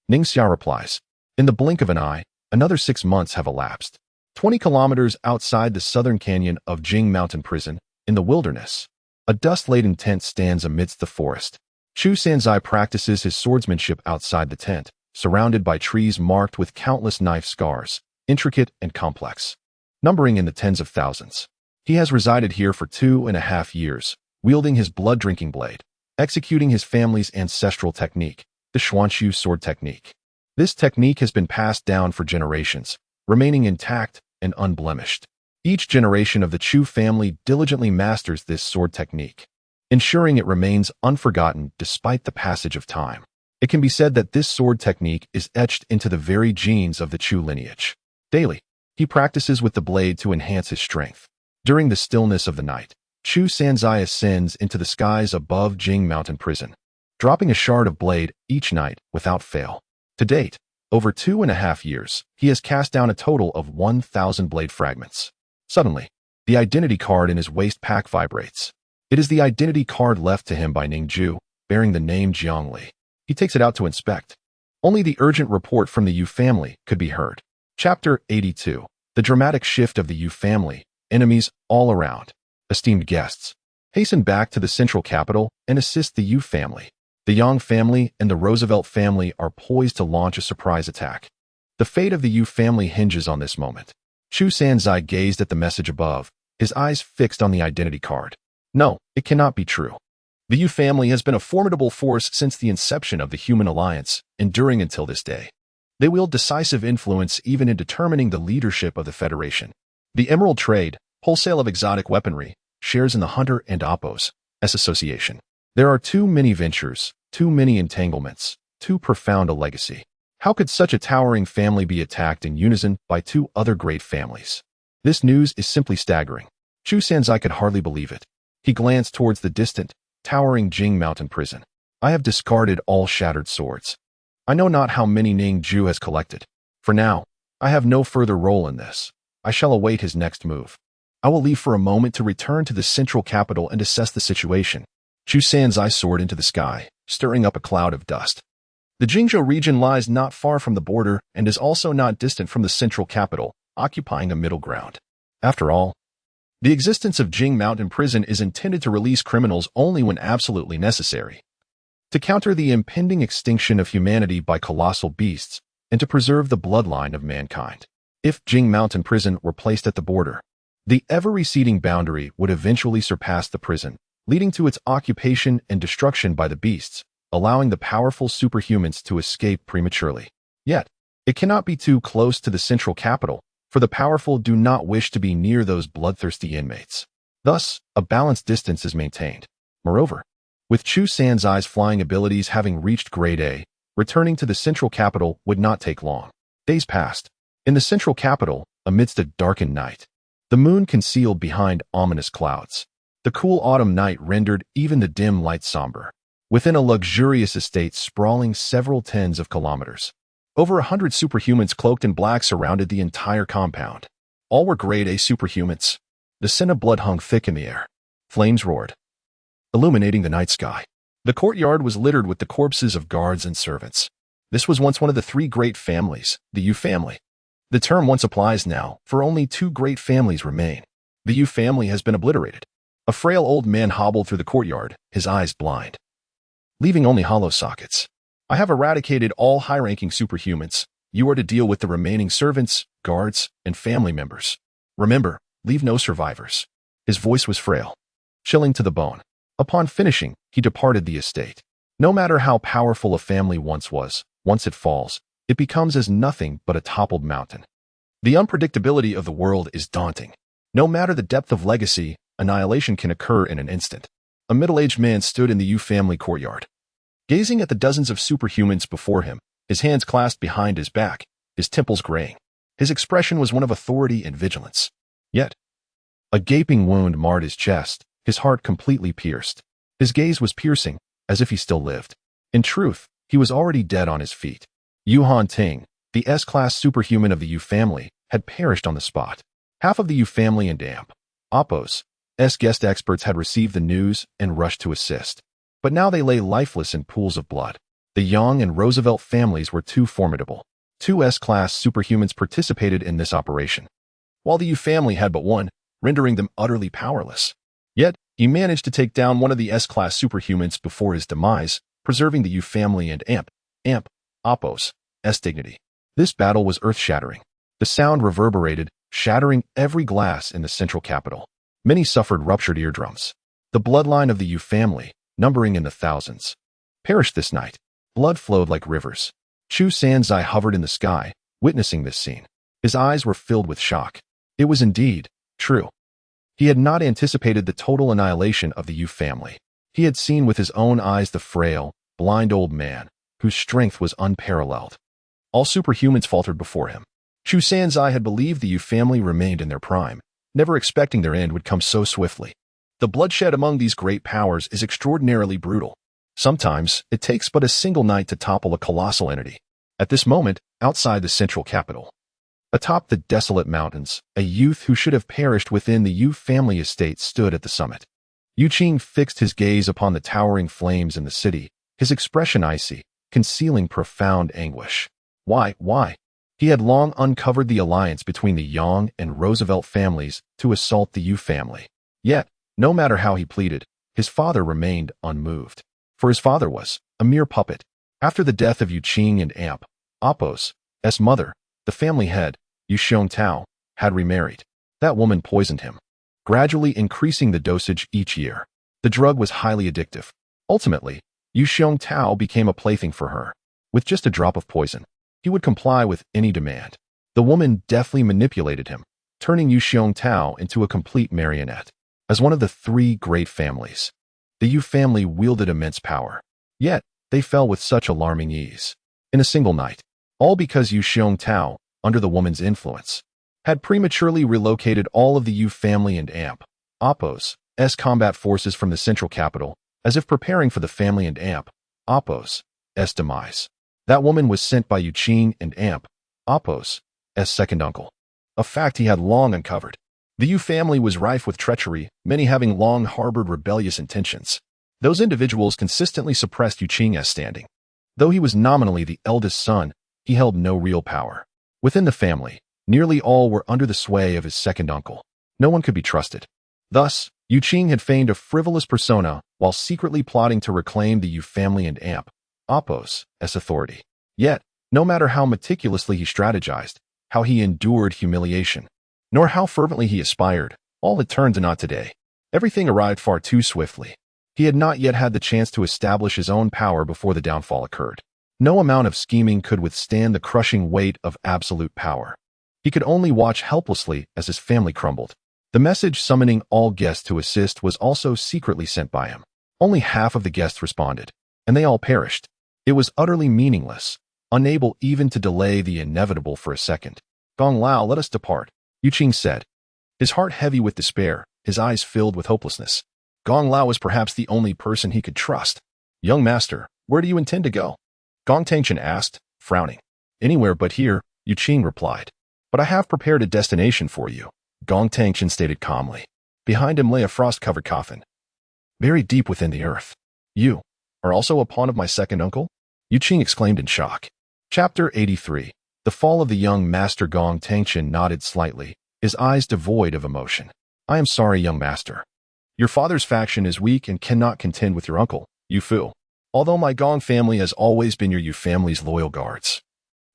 Ning Jue replies. In the blink of an eye, another 6 months have elapsed. 20 kilometers outside the southern canyon of Jing Mountain Prison, in the wilderness, a dust-laden tent stands amidst the forest. Chu Sanzai practices his swordsmanship outside the tent, surrounded by trees marked with countless knife scars, intricate and complex, numbering in the tens of thousands. He has resided here for 2.5 years, wielding his blood-drinking blade, executing his family's ancestral technique, the Xuanxu sword technique. This technique has been passed down for generations, remaining intact and unblemished. Each generation of the Chu family diligently masters this sword technique, ensuring it remains unforgotten despite the passage of time. It can be said that this sword technique is etched into the very genes of the Chu lineage. Daily, he practices with the blade to enhance his strength. During the stillness of the night, Chu Sanzai ascends into the skies above Jing Mountain Prison, dropping a shard of blade each night without fail. To date, over 2.5 years, he has cast down a total of 1,000 blade fragments. Suddenly, the identity card in his waist pack vibrates. It is the identity card left to him by Ning Jue, bearing the name Jiangli. He takes it out to inspect. Only the urgent report from the Yu family could be heard. Chapter 82. The dramatic shift of the Yu family. Enemies all around. Esteemed guests, hasten back to the central capital and assist the Yu family. The Yang family and the Roosevelt family are poised to launch a surprise attack. The fate of the Yu family hinges on this moment. Chu Sanzai gazed at the message above, his eyes fixed on the identity card. No, it cannot be true. The Yu family has been a formidable force since the inception of the human alliance, enduring until this day. They wield decisive influence even in determining the leadership of the Federation. The Emerald Trade, wholesale of exotic weaponry, shares in the Hunter and Oppos Association. There are too many ventures, too many entanglements, too profound a legacy. How could such a towering family be attacked in unison by 2 other great families? This news is simply staggering. Chu Sanzai could hardly believe it. He glanced towards the distant, towering Jing Mountain Prison. I have discarded all shattered swords. I know not how many Ning Jue has collected. For now, I have no further role in this. I shall await his next move. I will leave for a moment to return to the central capital and assess the situation. Chu Sanzai soared into the sky, stirring up a cloud of dust. The Jingzhou region lies not far from the border and is also not distant from the central capital, occupying a middle ground. After all, the existence of Jing Mountain Prison is intended to release criminals only when absolutely necessary, to counter the impending extinction of humanity by colossal beasts, and to preserve the bloodline of mankind. If Jing Mountain Prison were placed at the border, the ever-receding boundary would eventually surpass the prison, leading to its occupation and destruction by the beasts, allowing the powerful superhumans to escape prematurely. Yet, it cannot be too close to the central capital, for the powerful do not wish to be near those bloodthirsty inmates. Thus, a balanced distance is maintained. Moreover, with Chu Sanzai's flying abilities having reached grade A, returning to the central capital would not take long. Days passed. In the central capital, amidst a darkened night, the moon concealed behind ominous clouds. The cool autumn night rendered even the dim light somber. Within a luxurious estate sprawling several tens of kilometers, over 100 superhumans cloaked in black surrounded the entire compound. All were grade A superhumans. The scent of blood hung thick in the air. Flames roared, illuminating the night sky. The courtyard was littered with the corpses of guards and servants. This was once one of the 3 great families, the Yu family. The term once applies now, for only 2 great families remain. The Yu family has been obliterated. A frail old man hobbled through the courtyard, his eyes blind, leaving only hollow sockets. I have eradicated all high-ranking superhumans. You are to deal with the remaining servants, guards, and family members. Remember, leave no survivors. His voice was frail, chilling to the bone. Upon finishing, he departed the estate. No matter how powerful a family once was, once it falls, it becomes as nothing but a toppled mountain. The unpredictability of the world is daunting. No matter the depth of legacy, annihilation can occur in an instant. A middle-aged man stood in the Yu family courtyard. Gazing at the dozens of superhumans before him, his hands clasped behind his back, his temples graying. His expression was one of authority and vigilance. Yet, a gaping wound marred his chest, his heart completely pierced. His gaze was piercing, as if he still lived. In truth, he was already dead on his feet. Yu Ting, the S-class superhuman of the Yu family, had perished on the spot. Half of the Yu family and awakens guest experts had received the news and rushed to assist. But now they lay lifeless in pools of blood. The Yang and Roosevelt families were too formidable. 2 S-class superhumans participated in this operation, while the Yu family had but one, rendering them utterly powerless. Yet, he managed to take down one of the S-class superhumans before his demise, preserving the Yu family and awakens dignity. This battle was earth-shattering. The sound reverberated, shattering every glass in the central capital. Many suffered ruptured eardrums. The bloodline of the Yu family, numbering in the thousands, perished this night. Blood flowed like rivers. Chu Sanzai hovered in the sky, witnessing this scene. His eyes were filled with shock. It was indeed true. He had not anticipated the total annihilation of the Yu family. He had seen with his own eyes the frail, blind old man, whose strength was unparalleled. All superhumans faltered before him. Chu Sanzai had believed the Yu family remained in their prime, never expecting their end would come so swiftly. The bloodshed among these great powers is extraordinarily brutal. Sometimes, it takes but a single night to topple a colossal entity. At this moment, outside the central capital, atop the desolate mountains, a youth who should have perished within the Yu family estate stood at the summit. Yu Qing fixed his gaze upon the towering flames in the city, his expression icy, concealing profound anguish. Why? He had long uncovered the alliance between the Yang and Roosevelt families to assault the Yu family. Yet, no matter how he pleaded, his father remained unmoved. For his father was a mere puppet. After the death of Yu Qing and awakens' mother, the family head, Yu Xiongtao, had remarried. That woman poisoned him, gradually increasing the dosage each year. The drug was highly addictive. Ultimately, Yu Xiongtao became a plaything for her. With just a drop of poison, he would comply with any demand. The woman deftly manipulated him, turning Yu Xiongtao into a complete marionette. As one of the 3 great families, the Yu family wielded immense power. Yet, they fell with such alarming ease. In a single night, all because Yu Xiongtao, under the woman's influence, had prematurely relocated all of the Yu family and awakens' combat forces from the central capital, as if preparing for the family and awakens' demise. That woman was sent by Yu Qing and awakens' second uncle, a fact he had long uncovered. The Yu family was rife with treachery, many having long harbored rebellious intentions. Those individuals consistently suppressed Yu Qing's standing. Though he was nominally the eldest son, he held no real power. Within the family, nearly all were under the sway of his second uncle. No one could be trusted. Thus, Yu Qing had feigned a frivolous persona while secretly plotting to reclaim the Yu family and awakens' authority. Yet, no matter how meticulously he strategized, how he endured humiliation, nor how fervently he aspired, all had turned to naught today. Everything arrived far too swiftly. He had not yet had the chance to establish his own power before the downfall occurred. No amount of scheming could withstand the crushing weight of absolute power. He could only watch helplessly as his family crumbled. The message summoning all guests to assist was also secretly sent by him. Only half of the guests responded, and they all perished. It was utterly meaningless, unable even to delay the inevitable for a second. "Gong Lao, let us depart," Yu Qing said, his heart heavy with despair, his eyes filled with hopelessness. Gong Lao was perhaps the only person he could trust. "Young master, where do you intend to go?" Gong Tangchen asked, frowning. "Anywhere but here," Yu Qing replied. "But I have prepared a destination for you," Gong Tangchen stated calmly. Behind him lay a frost-covered coffin, buried deep within the earth. "You are also a pawn of my second uncle?" Yu Qing exclaimed in shock. Chapter 83. The fall of the young master. Gong Tangchen nodded slightly, his eyes devoid of emotion. "I am sorry, young master. Your father's faction is weak and cannot contend with your uncle, Yu Fu. Although my Gong family has always been your Yu family's loyal guards.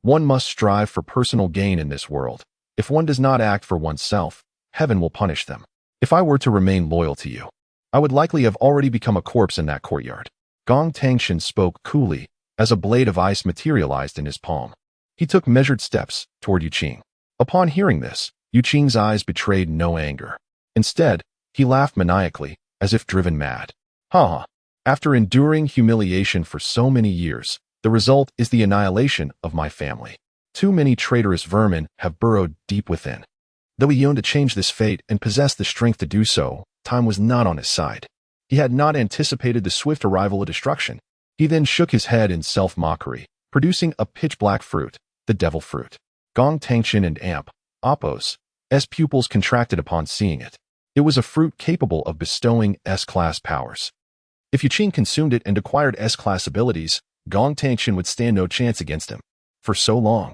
One must strive for personal gain in this world. If one does not act for oneself, heaven will punish them. If I were to remain loyal to you, I would likely have already become a corpse in that courtyard." Gong Tangchen spoke coolly as a blade of ice materialized in his palm. He took measured steps toward Yu Qing. Upon hearing this, Yu Qing's eyes betrayed no anger. Instead, he laughed maniacally, as if driven mad. Ha! After enduring humiliation for so many years, the result is the annihilation of my family. Too many traitorous vermin have burrowed deep within. Though he yearned to change this fate and possessed the strength to do so, time was not on his side. He had not anticipated the swift arrival of destruction. He then shook his head in self-mockery, producing a pitch-black fruit, the devil fruit. Gong Tangshan and Amp, Appos, S pupils contracted upon seeing it. It was a fruit capable of bestowing S-class powers. If Yuqing consumed it and acquired S-class abilities, Gong Tangshan would stand no chance against him. For so long,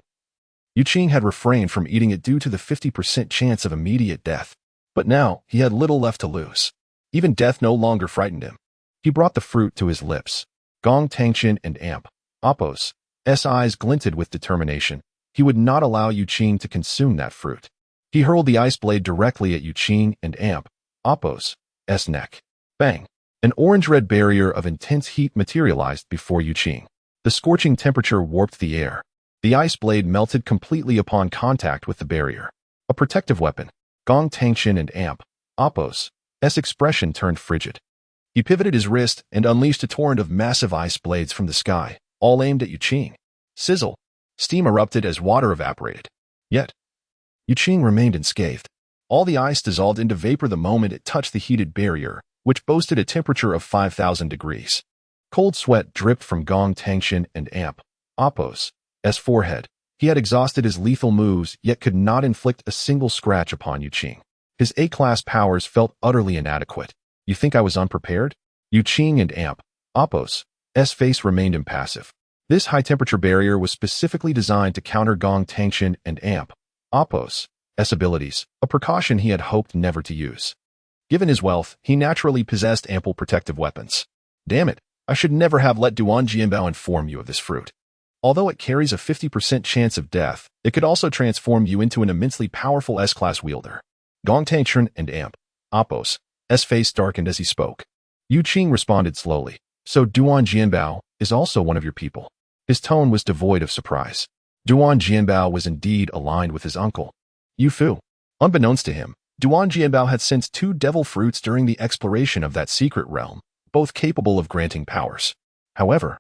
Yuqing had refrained from eating it due to the 50% chance of immediate death. But now, he had little left to lose. Even death no longer frightened him. He brought the fruit to his lips. Gong Tangshan and Amp, Appos, S eyes glinted with determination. He would not allow Yuqing to consume that fruit. He hurled the ice blade directly at Yuqing and Amp, Appos, S neck. Bang! An orange-red barrier of intense heat materialized before Yuqing. The scorching temperature warped the air. The ice blade melted completely upon contact with the barrier. A protective weapon. Gong Tangshan and Amp, Appos, S expression turned frigid. He pivoted his wrist and unleashed a torrent of massive ice blades from the sky, all aimed at Yuqing. Sizzle! Steam erupted as water evaporated. Yet, Yuqing remained unscathed. All the ice dissolved into vapor the moment it touched the heated barrier, which boasted a temperature of 5,000 degrees. Cold sweat dripped from Gong Tangshan and Amp, Appos, S forehead. He had exhausted his lethal moves, yet could not inflict a single scratch upon Yuqing. His A-class powers felt utterly inadequate. You think I was unprepared? Yuqing and Amp, Appos, S face remained impassive. This high-temperature barrier was specifically designed to counter Gong Tangshan and Amp, Appos, S abilities, a precaution he had hoped never to use. Given his wealth, he naturally possessed ample protective weapons. Damn it, I should never have let Duan Jianbao inform you of this fruit. Although it carries a 50% chance of death, it could also transform you into an immensely powerful S-class wielder. Gong Tangshan and Amp, Appos, S face darkened as he spoke. Yuqing responded slowly. So Duan Jianbao is also one of your people. His tone was devoid of surprise. Duan Jianbao was indeed aligned with his uncle, Yu Fu. Unbeknownst to him, Duan Jianbao had sensed 2 devil fruits during the exploration of that secret realm, both capable of granting powers. However,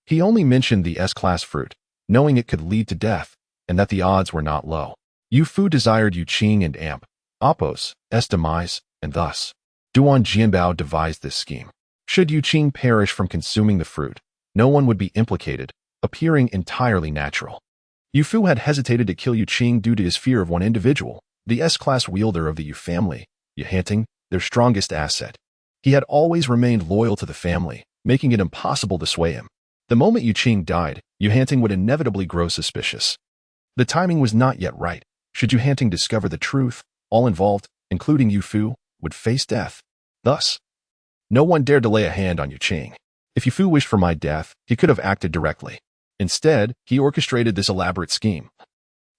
he only mentioned the S-class fruit, knowing it could lead to death, and that the odds were not low. Yu Fu desired Yuqing and Amp, Appos, S demise, and thus, Duan Jianbao devised this scheme. Should Yuqing perish from consuming the fruit, no one would be implicated, appearing entirely natural. Yu Fu had hesitated to kill Yuqing due to his fear of one individual, the S-class wielder of the Yu family, Yu Hanting, their strongest asset. He had always remained loyal to the family, making it impossible to sway him. The moment Yuqing died, Yu Hanting would inevitably grow suspicious. The timing was not yet right. Should Yu Hanting discover the truth, all involved, including Yu Fu, would face death. Thus, no one dared to lay a hand on Yuqing. If Yu Fu wished for my death, he could have acted directly. Instead, he orchestrated this elaborate scheme,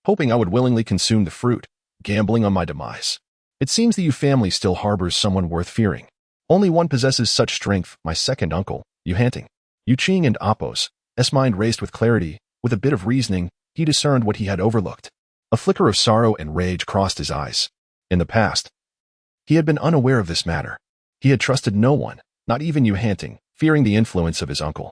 hoping I would willingly consume the fruit, gambling on my demise. It seems the Yu family still harbors someone worth fearing. Only one possesses such strength, my second uncle, Yu Hanting. Yuqing and Appos, S mind raced with clarity. With a bit of reasoning, he discerned what he had overlooked. A flicker of sorrow and rage crossed his eyes. In the past, he had been unaware of this matter. He had trusted no one, not even Yu Hanting, fearing the influence of his uncle.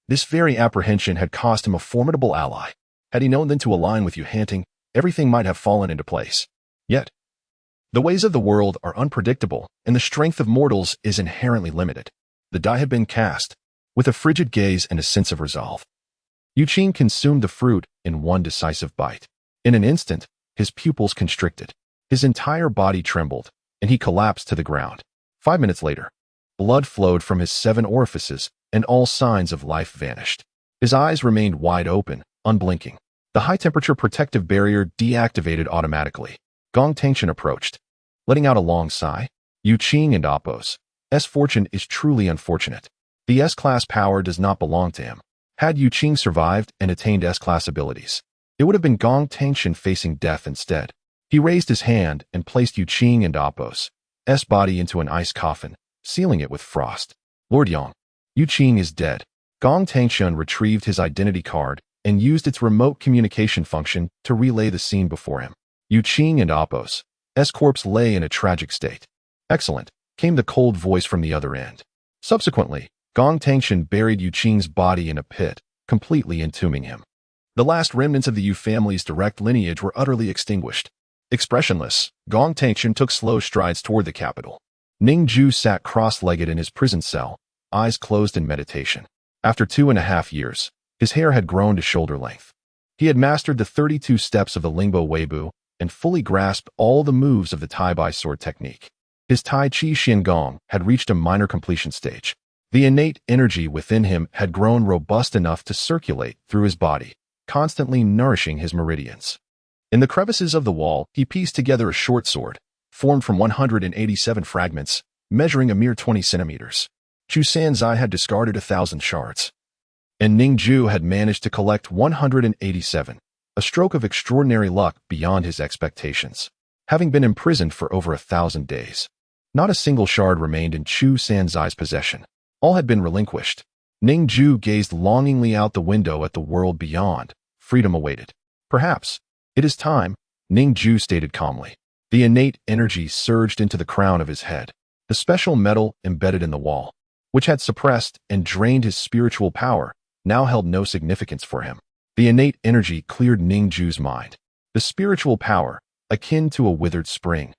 This very apprehension had cost him a formidable ally. Had he known then to align with Yu Hanting, everything might have fallen into place. Yet, the ways of the world are unpredictable, and the strength of mortals is inherently limited. The die had been cast. With a frigid gaze and a sense of resolve, Yuqing consumed the fruit in one decisive bite. In an instant, his pupils constricted. His entire body trembled, and he collapsed to the ground. 5 minutes later, blood flowed from his 7 orifices, and all signs of life vanished. His eyes remained wide open, unblinking. The high-temperature protective barrier deactivated automatically. Gong Tangshan approached, letting out a long sigh. Yuqing and Appos, S fortune is truly unfortunate. The S-class power does not belong to him. Had Yuqing survived and attained S-class abilities, it would have been Gong Tangshan facing death instead. He raised his hand and placed Yuqing and Appos, S body into an ice coffin, sealing it with frost. Lord Yang, Yuqing is dead. Gong Tangshan retrieved his identity card and used its remote communication function to relay the scene before him. Yuqing and Appos, S corpse lay in a tragic state. Excellent, came the cold voice from the other end. Subsequently, Gong Tangshan buried Yu Qing's body in a pit, completely entombing him. The last remnants of the Yu family's direct lineage were utterly extinguished. Expressionless, Gong Tangshan took slow strides toward the capital. Ning Jue sat cross-legged in his prison cell, eyes closed in meditation. After 2.5 years, his hair had grown to shoulder length. He had mastered the 32 steps of the Lingbo Weibu and fully grasped all the moves of the Tai Bai sword technique. His Tai Chi Xiangong had reached a minor completion stage. The innate energy within him had grown robust enough to circulate through his body, constantly nourishing his meridians. In the crevices of the wall, he pieced together a short sword, formed from 187 fragments, measuring a mere 20 centimeters. Chu Sanzai had discarded 1,000 shards, and Ning Jue had managed to collect 187, a stroke of extraordinary luck beyond his expectations. Having been imprisoned for over 1,000 days, not a single shard remained in Chu Sanzai's possession. All had been relinquished. Ning Jue gazed longingly out the window at the world beyond. Freedom awaited. Perhaps. It is time, Ning Jue stated calmly. The innate energy surged into the crown of his head. The special metal embedded in the wall, which had suppressed and drained his spiritual power, now held no significance for him. The innate energy cleared Ning Jue's mind. The spiritual power, akin to a withered spring,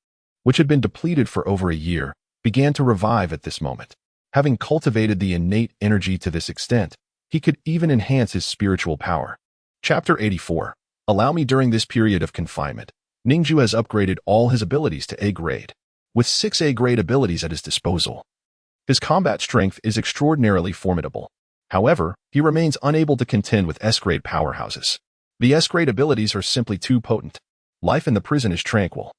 which had been depleted for over a year, began to revive at this moment. Having cultivated the innate energy to this extent, he could even enhance his spiritual power. Chapter 84. Allow me. During this period of confinement, Ning Jue has upgraded all his abilities to A grade, with 6 A-grade abilities at his disposal. His combat strength is extraordinarily formidable. However, he remains unable to contend with S-grade powerhouses. The S-grade abilities are simply too potent. Life in the prison is tranquil.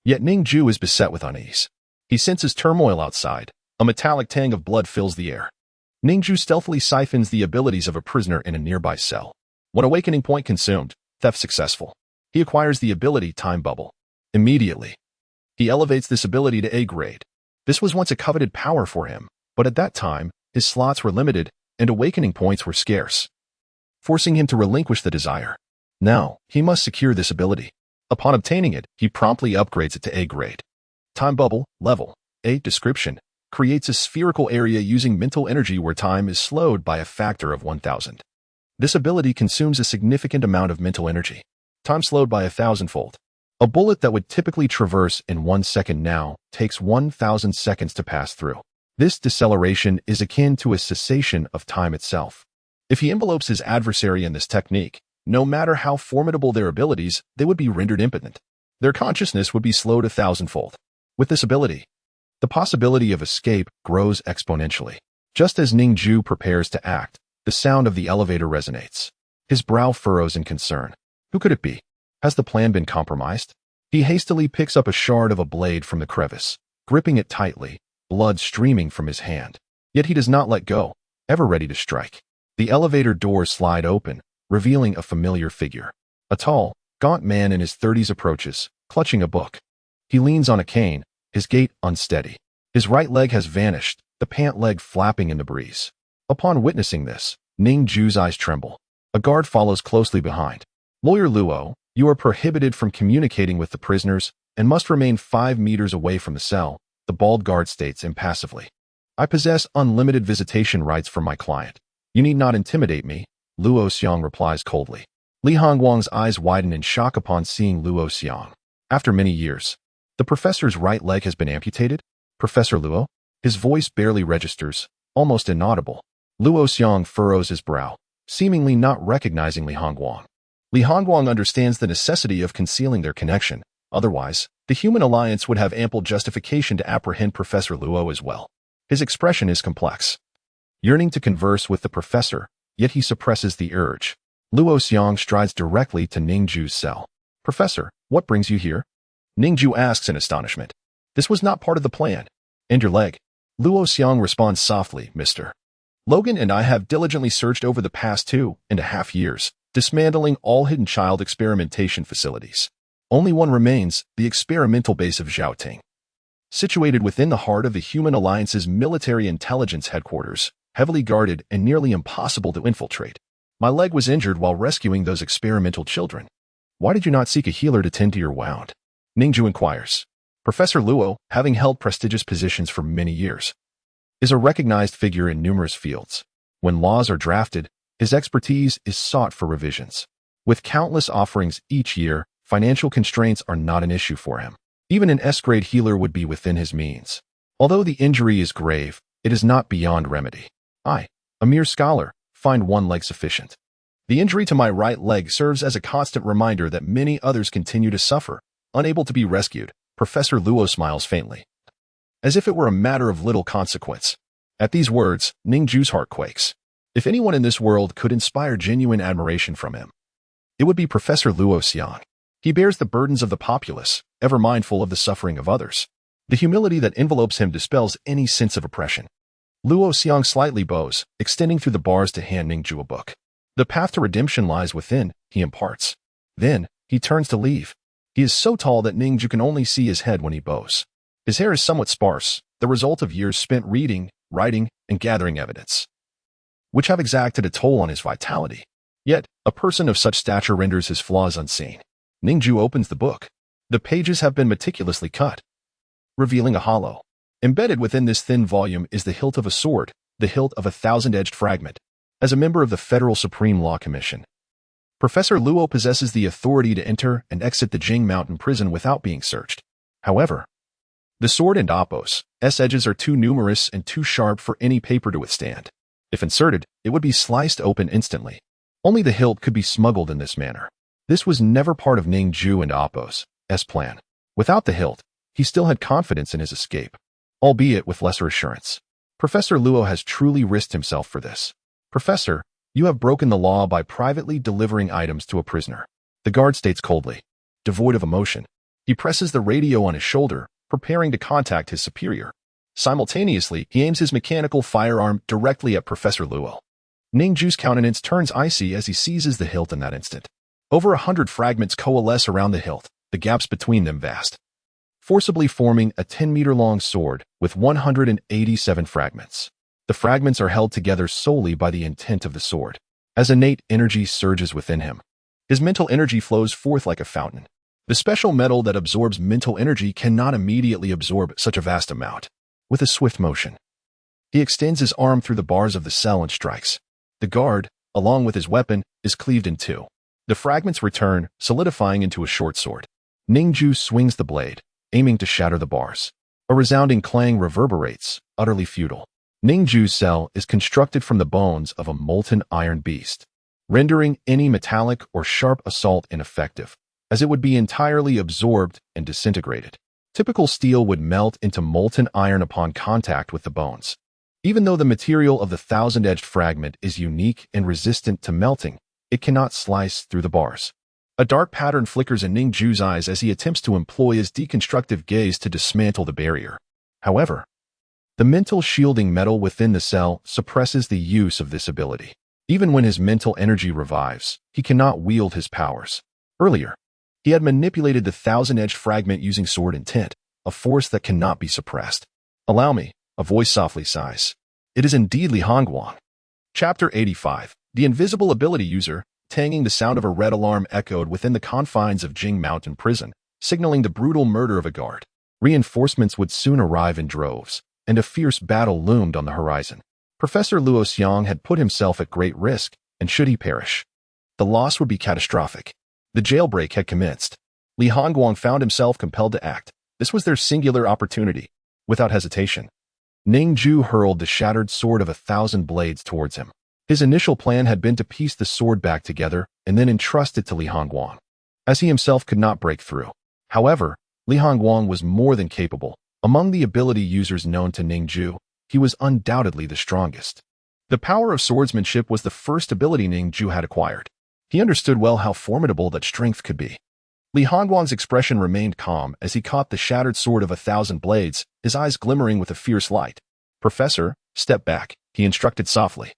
Yet Ning Jue is beset with unease. He senses turmoil outside. A metallic tang of blood fills the air. Ning Jue stealthily siphons the abilities of a prisoner in a nearby cell. One awakening point consumed, theft successful. He acquires the ability Time Bubble. Immediately, he elevates this ability to A grade. This was once a coveted power for him, but at that time, his slots were limited and awakening points were scarce, forcing him to relinquish the desire. Now, he must secure this ability. Upon obtaining it, he promptly upgrades it to A grade. Time Bubble, level A description, creates a spherical area using mental energy where time is slowed by a factor of 1,000. This ability consumes a significant amount of mental energy. Time slowed by 1,000-fold. A bullet that would typically traverse in 1 second now takes 1,000 seconds to pass through. This deceleration is akin to a cessation of time itself. If he envelopes his adversary in this technique, no matter how formidable their abilities, they would be rendered impotent. Their consciousness would be slowed 1,000-fold. With this ability, the possibility of escape grows exponentially. Just as Ning Jue prepares to act, the sound of the elevator resonates. His brow furrows in concern. Who could it be? Has the plan been compromised? He hastily picks up a shard of a blade from the crevice, gripping it tightly, blood streaming from his hand. Yet he does not let go, ever ready to strike. The elevator doors slide open, revealing a familiar figure. A tall, gaunt man in his 30s approaches, clutching a book. He leans on a cane, his gait unsteady. His right leg has vanished, the pant leg flapping in the breeze. Upon witnessing this, Ning Jue's eyes tremble. A guard follows closely behind. Lawyer Luo, you are prohibited from communicating with the prisoners and must remain 5 meters away from the cell, the bald guard states impassively. I possess unlimited visitation rights for my client. You need not intimidate me, Luo Xiang replies coldly. Li Hongguang's eyes widen in shock upon seeing Luo Xiang. After many years, the professor's right leg has been amputated? Professor Luo? His voice barely registers, almost inaudible. Luo Xiang furrows his brow, seemingly not recognizing Li Hongguang. Li Hongguang understands the necessity of concealing their connection. Otherwise, the human alliance would have ample justification to apprehend Professor Luo as well. His expression is complex, yearning to converse with the professor, yet he suppresses the urge. Luo Xiang strides directly to Ning Jue's cell. Professor, what brings you here? Ning Jue asks in astonishment. This was not part of the plan. And your leg? Luo Xiang responds softly, Mr. Logan and I have diligently searched over the past 2.5 years, dismantling all hidden child experimentation facilities. Only one remains, the experimental base of Zhaoting. Situated within the heart of the Human Alliance's military intelligence headquarters, heavily guarded and nearly impossible to infiltrate. My leg was injured while rescuing those experimental children. Why did you not seek a healer to tend to your wound? Ning Jue inquires. Professor Luo, having held prestigious positions for many years, is a recognized figure in numerous fields. When laws are drafted, his expertise is sought for revisions. With countless offerings each year, financial constraints are not an issue for him. Even an S-grade healer would be within his means. Although the injury is grave, it is not beyond remedy. I, a mere scholar, find one leg sufficient. The injury to my right leg serves as a constant reminder that many others continue to suffer, unable to be rescued. Professor Luo smiles faintly, as if it were a matter of little consequence. At these words, Ning Jue's heart quakes. If anyone in this world could inspire genuine admiration from him, it would be Professor Luo Xiang. He bears the burdens of the populace, ever mindful of the suffering of others. The humility that envelopes him dispels any sense of oppression. Luo Xiang slightly bows, extending through the bars to hand Ning Jue a book. The path to redemption lies within, he imparts. Then, he turns to leave. He is so tall that Ning Jue can only see his head when he bows. His hair is somewhat sparse, the result of years spent reading, writing, and gathering evidence, which have exacted a toll on his vitality. Yet, a person of such stature renders his flaws unseen. Ning Jue opens the book. The pages have been meticulously cut, revealing a hollow. Embedded within this thin volume is the hilt of a sword, the hilt of a thousand-edged fragment. As a member of the Federal Supreme Law Commission, Professor Luo possesses the authority to enter and exit the Jing Mountain prison without being searched. However, the sword and Appo's edges are too numerous and too sharp for any paper to withstand. If inserted, it would be sliced open instantly. Only the hilt could be smuggled in this manner. This was never part of Ning Jue and Appo's plan. Without the hilt, he still had confidence in his escape, albeit with lesser assurance. Professor Luo has truly risked himself for this. Professor, you have broken the law by privately delivering items to a prisoner. The guard states coldly, devoid of emotion. He presses the radio on his shoulder, preparing to contact his superior. Simultaneously, he aims his mechanical firearm directly at Professor Luo. Ning Jue's countenance turns icy as he seizes the hilt in that instant. Over 100 fragments coalesce around the hilt, the gaps between them vast, forcibly forming a 10-meter-long sword with 187 fragments. The fragments are held together solely by the intent of the sword. As innate energy surges within him, his mental energy flows forth like a fountain. The special metal that absorbs mental energy cannot immediately absorb such a vast amount. With a swift motion, he extends his arm through the bars of the cell and strikes. The guard, along with his weapon, is cleaved in two. The fragments return, solidifying into a short sword. Ning Jue swings the blade, aiming to shatter the bars. A resounding clang reverberates, utterly futile. Ning Jue's cell is constructed from the bones of a molten iron beast, rendering any metallic or sharp assault ineffective, as it would be entirely absorbed and disintegrated. Typical steel would melt into molten iron upon contact with the bones. Even though the material of the thousand-edged fragment is unique and resistant to melting, it cannot slice through the bars. A dark pattern flickers in Ning Jue's eyes as he attempts to employ his deconstructive gaze to dismantle the barrier. However, the mental shielding metal within the cell suppresses the use of this ability. Even when his mental energy revives, he cannot wield his powers. Earlier, he had manipulated the thousand-edged fragment using sword intent, a force that cannot be suppressed. Allow me, a voice softly sighs. It is indeed Li Hongguang. Chapter 85. The invisible ability user, tanging the sound of a red alarm echoed within the confines of Jing Mountain prison, signaling the brutal murder of a guard. Reinforcements would soon arrive in droves, and a fierce battle loomed on the horizon. Professor Luo Xiang had put himself at great risk, and should he perish, the loss would be catastrophic. The jailbreak had commenced. Li Hongguang found himself compelled to act. This was their singular opportunity. Without hesitation, Ning Jue hurled the shattered sword of 1,000 blades towards him. His initial plan had been to piece the sword back together and then entrust it to Li Hongguang, as he himself could not break through. However, Li Hongguang was more than capable. Among the ability users known to Ning Jue, he was undoubtedly the strongest. The power of swordsmanship was the first ability Ning Jue had acquired. He understood well how formidable that strength could be. Li Hongguang's expression remained calm as he caught the shattered sword of 1,000 blades, his eyes glimmering with a fierce light. "Professor, step back," he instructed softly.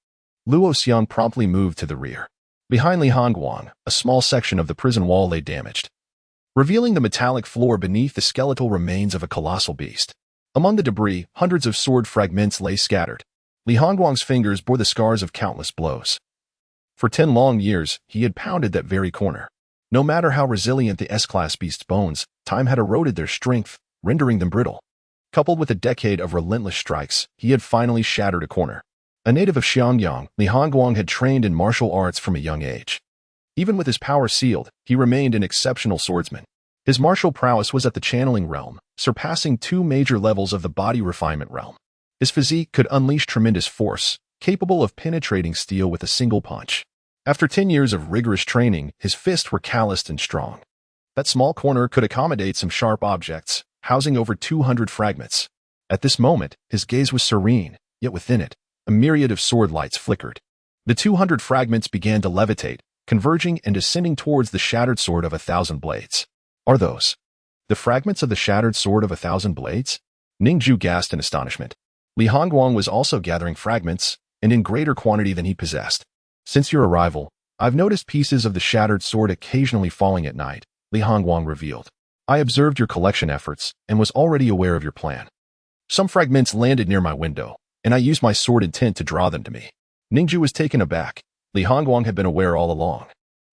Luo Xiang promptly moved to the rear. Behind Li Hongguang, a small section of the prison wall lay damaged, revealing the metallic floor beneath the skeletal remains of a colossal beast. Among the debris, hundreds of sword fragments lay scattered. Li Hongguang's fingers bore the scars of countless blows. For 10 long years, he had pounded that very corner. No matter how resilient the S-class beast's bones, time had eroded their strength, rendering them brittle. Coupled with a decade of relentless strikes, he had finally shattered a corner. A native of Xiangyang, Li Hongguang had trained in martial arts from a young age. Even with his power sealed, he remained an exceptional swordsman. His martial prowess was at the channeling realm, surpassing 2 major levels of the body refinement realm. His physique could unleash tremendous force, capable of penetrating steel with a single punch. After 10 years of rigorous training, his fists were calloused and strong. That small corner could accommodate some sharp objects, housing over 200 fragments. At this moment, his gaze was serene, yet within it, a myriad of sword lights flickered. The 200 fragments began to levitate, converging and descending towards the shattered sword of 1,000 blades. Are those the fragments of the shattered sword of 1,000 blades? Ning Jue gasped in astonishment. Li Hongguang was also gathering fragments, and in greater quantity than he possessed. Since your arrival, I've noticed pieces of the shattered sword occasionally falling at night, Li Hongguang revealed. I observed your collection efforts and was already aware of your plan. Some fragments landed near my window, and I used my sword intent to draw them to me. Ning Jue was taken aback. Li Hongguang had been aware all along.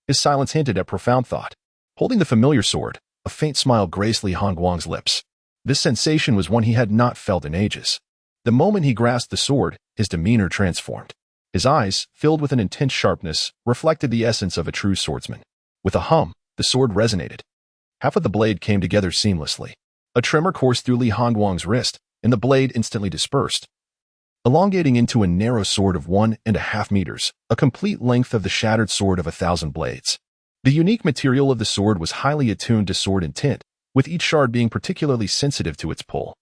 His silence hinted at profound thought. Holding the familiar sword, a faint smile graced Li Hongguang's lips. This sensation was one he had not felt in ages. The moment he grasped the sword, his demeanor transformed. His eyes, filled with an intense sharpness, reflected the essence of a true swordsman. With a hum, the sword resonated. Half of the blade came together seamlessly. A tremor coursed through Li Hongguang's wrist, and the blade instantly dispersed, elongating into a narrow sword of 1.5 meters, a complete length of the shattered sword of 1,000 blades. The unique material of the sword was highly attuned to sword intent, with each shard being particularly sensitive to its pull.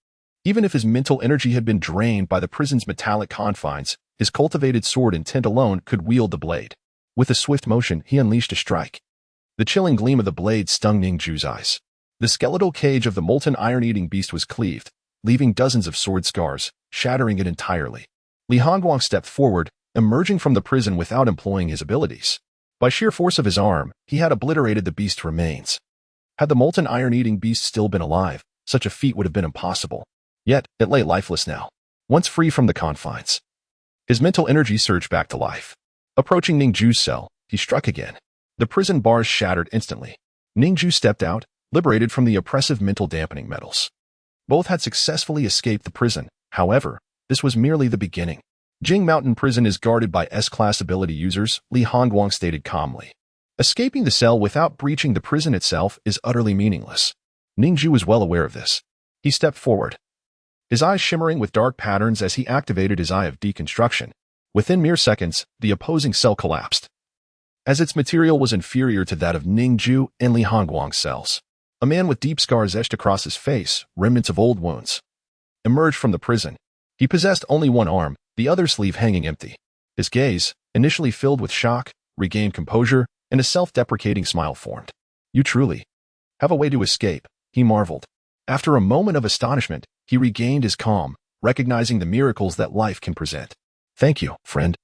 Even if his mental energy had been drained by the prison's metallic confines, his cultivated sword intent alone could wield the blade. With a swift motion, he unleashed a strike. The chilling gleam of the blade stung Ning Jue's eyes. The skeletal cage of the molten iron-eating beast was cleaved, leaving dozens of sword scars, shattering it entirely. Li Hongguang stepped forward, emerging from the prison without employing his abilities. By sheer force of his arm, he had obliterated the beast's remains. Had the molten iron-eating beast still been alive, such a feat would have been impossible. Yet, it lay lifeless now, once free from the confines. His mental energy surged back to life. Approaching Ning Jue's cell, he struck again. The prison bars shattered instantly. Ning Jue stepped out, liberated from the oppressive mental dampening metals. Both had successfully escaped the prison. However, this was merely the beginning. Jing Mountain Prison is guarded by S-class ability users, Li Hongguang stated calmly. Escaping the cell without breaching the prison itself is utterly meaningless. Ning Jue was well aware of this. He stepped forward, his eyes shimmering with dark patterns as he activated his Eye of Deconstruction. Within mere seconds, the opposing cell collapsed, as its material was inferior to that of Ning Jue and Li Hongguang's cells. A man with deep scars etched across his face, remnants of old wounds, emerged from the prison. He possessed only one arm, the other sleeve hanging empty. His gaze, initially filled with shock, regained composure, and a self-deprecating smile formed. You truly have a way to escape, he marveled. After a moment of astonishment, he regained his calm, recognizing the miracles that life can present. Thank you, friend.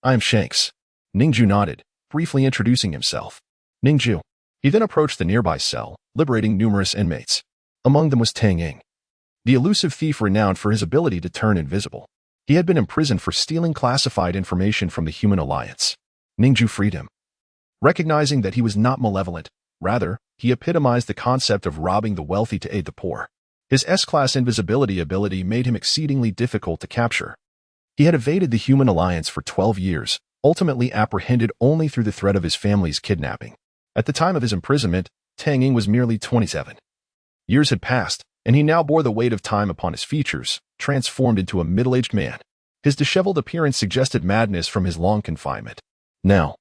I am Shanks. Ning Jue nodded, briefly introducing himself. Ning Jue. He then approached the nearby cell, liberating numerous inmates. Among them was Tang Ying, the elusive thief renowned for his ability to turn invisible. He had been imprisoned for stealing classified information from the Human Alliance. Ning Jue freed him, recognizing that he was not malevolent. Rather, he epitomized the concept of robbing the wealthy to aid the poor. His S-class invisibility ability made him exceedingly difficult to capture. He had evaded the Human Alliance for 12 years, ultimately apprehended only through the threat of his family's kidnapping. At the time of his imprisonment, Tang Ying was merely 27. Years had passed, and he now bore the weight of time upon his features, transformed into a middle-aged man. His disheveled appearance suggested madness from his long confinement. Now,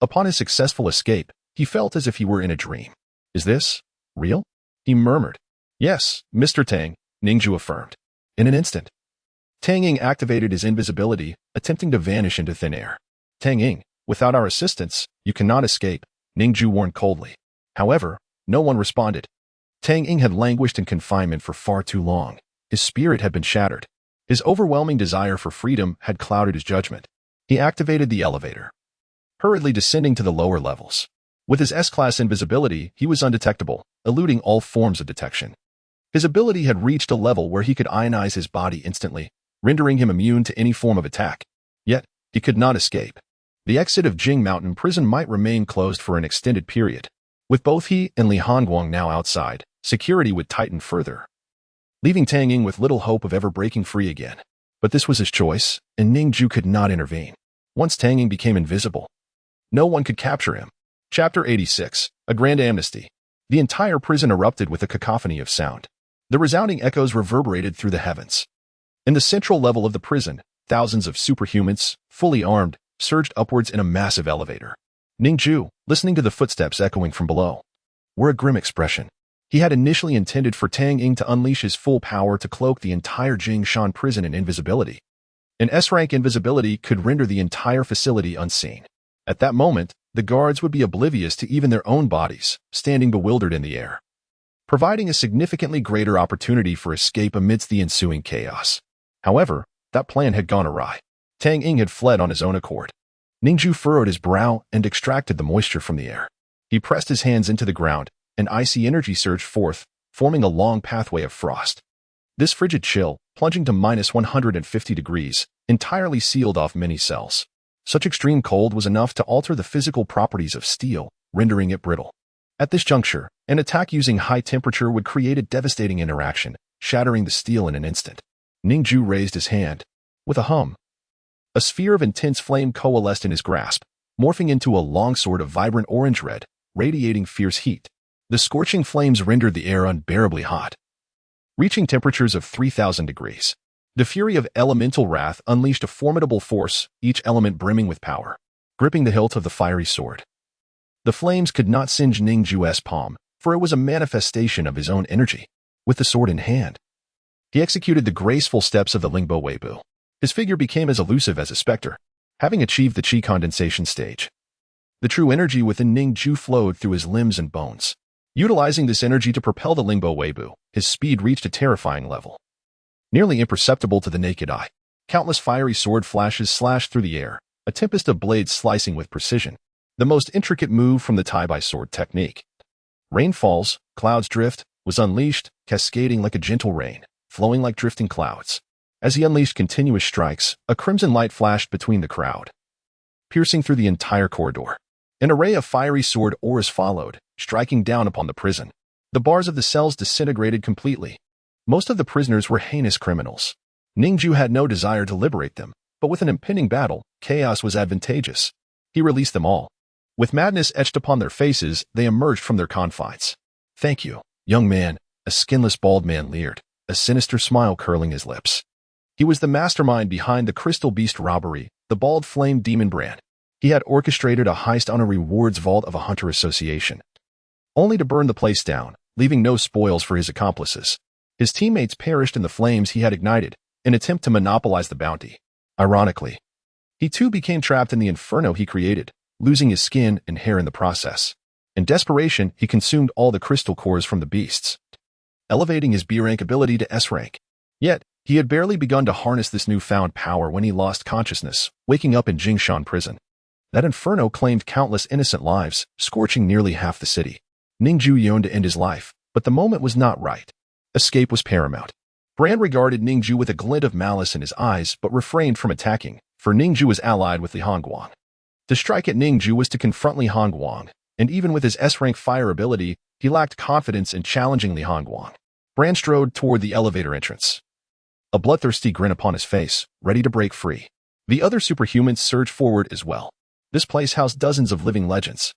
upon his successful escape, he felt as if he were in a dream. Is this real? He murmured. Yes, Mr. Tang, Ning Jue affirmed. In an instant, Tang Ying activated his invisibility, attempting to vanish into thin air. Tang Ying, without our assistance, you cannot escape, Ning Jue warned coldly. However, no one responded. Tang Ying had languished in confinement for far too long. His spirit had been shattered. His overwhelming desire for freedom had clouded his judgment. He activated the elevator, hurriedly descending to the lower levels. With his S-class invisibility, he was undetectable, eluding all forms of detection. His ability had reached a level where he could ionize his body instantly, rendering him immune to any form of attack. Yet, he could not escape. The exit of Jing Mountain Prison might remain closed for an extended period. With both he and Li Hongguang now outside, security would tighten further. leaving Tang Ying with little hope of ever breaking free again. But this was his choice, and Ning Jue could not intervene. Once Tang Ying became invisible, no one could capture him. Chapter 86. A Grand Amnesty. The entire prison erupted with a cacophony of sound. The resounding echoes reverberated through the heavens. In the central level of the prison, thousands of superhumans, fully armed, surged upwards in a massive elevator. Ning Jue, listening to the footsteps echoing from below, wore a grim expression. He had initially intended for Tang Ying to unleash his full power to cloak the entire Jingshan prison in invisibility. An S-rank invisibility could render the entire facility unseen. At that moment, the guards would be oblivious to even their own bodies, standing bewildered in the air, providing a significantly greater opportunity for escape amidst the ensuing chaos. However, that plan had gone awry. Tang Ying had fled on his own accord. Ning Jue furrowed his brow and extracted the moisture from the air. He pressed his hands into the ground, and icy energy surged forth, forming a long pathway of frost. This frigid chill, plunging to minus 150 degrees, entirely sealed off many cells. Such extreme cold was enough to alter the physical properties of steel, rendering it brittle. At this juncture, an attack using high temperature would create a devastating interaction, shattering the steel in an instant. Ning Jue raised his hand. With a hum, a sphere of intense flame coalesced in his grasp, morphing into a long sword of vibrant orange-red, radiating fierce heat. The scorching flames rendered the air unbearably hot, reaching temperatures of 3,000 degrees. The fury of elemental wrath unleashed a formidable force, each element brimming with power, gripping the hilt of the fiery sword. The flames could not singe Ning Jue's palm, for it was a manifestation of his own energy. With the sword in hand, he executed the graceful steps of the Lingbo Weibo. His figure became as elusive as a specter, having achieved the qi condensation stage. The true energy within Ning Jue flowed through his limbs and bones. Utilizing this energy to propel the Lingbo Weibo, his speed reached a terrifying level. Nearly imperceptible to the naked eye, countless fiery sword flashes slashed through the air, a tempest of blades slicing with precision, the most intricate move from the tie-by-sword technique. Rain falls, clouds drift, was unleashed, cascading like a gentle rain, flowing like drifting clouds. As he unleashed continuous strikes, a crimson light flashed between the crowd, piercing through the entire corridor. An array of fiery sword auras followed, striking down upon the prison. The bars of the cells disintegrated completely. Most of the prisoners were heinous criminals. Ning Jue had no desire to liberate them, but with an impending battle, chaos was advantageous. He released them all. With madness etched upon their faces, they emerged from their confines. "Thank you, young man," a skinless bald man leered, a sinister smile curling his lips. He was the mastermind behind the Crystal Beast robbery, the bald flame demon brand. He had orchestrated a heist on a rewards vault of a hunter association, only to burn the place down, leaving no spoils for his accomplices. His teammates perished in the flames he had ignited, in an attempt to monopolize the bounty. Ironically, he too became trapped in the inferno he created, losing his skin and hair in the process. In desperation, he consumed all the crystal cores from the beasts, elevating his B-rank ability to S-rank. Yet, he had barely begun to harness this newfound power when he lost consciousness, waking up in Jingshan prison. That inferno claimed countless innocent lives, scorching nearly half the city. Ning Jue yearned to end his life, but the moment was not right. Escape was paramount. Brand regarded Ning Jue with a glint of malice in his eyes but refrained from attacking, for Ning Jue was allied with Li Hongguang. To strike at Ning Jue was to confront Li Hongguang, and even with his S-rank fire ability, he lacked confidence in challenging Li Hongguang. Brand strode toward the elevator entrance, a bloodthirsty grin upon his face, ready to break free. The other superhumans surged forward as well. This place housed dozens of living legends.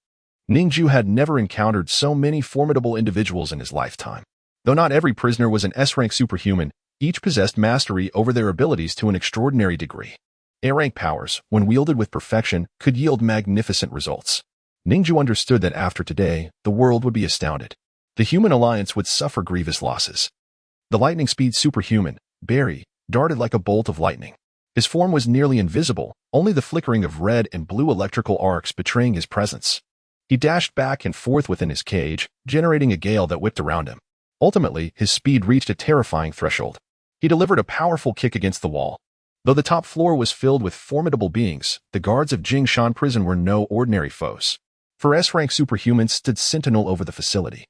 Ning Jue had never encountered so many formidable individuals in his lifetime. Though not every prisoner was an S-rank superhuman, each possessed mastery over their abilities to an extraordinary degree. A-rank powers, when wielded with perfection, could yield magnificent results. Ning Jue understood that after today, the world would be astounded. The human alliance would suffer grievous losses. The lightning-speed superhuman, Barry, darted like a bolt of lightning. His form was nearly invisible, only the flickering of red and blue electrical arcs betraying his presence. He dashed back and forth within his cage, generating a gale that whipped around him. Ultimately, his speed reached a terrifying threshold. He delivered a powerful kick against the wall. Though the top floor was filled with formidable beings, the guards of Jingshan prison were no ordinary foes. For S-rank superhumans stood sentinel over the facility.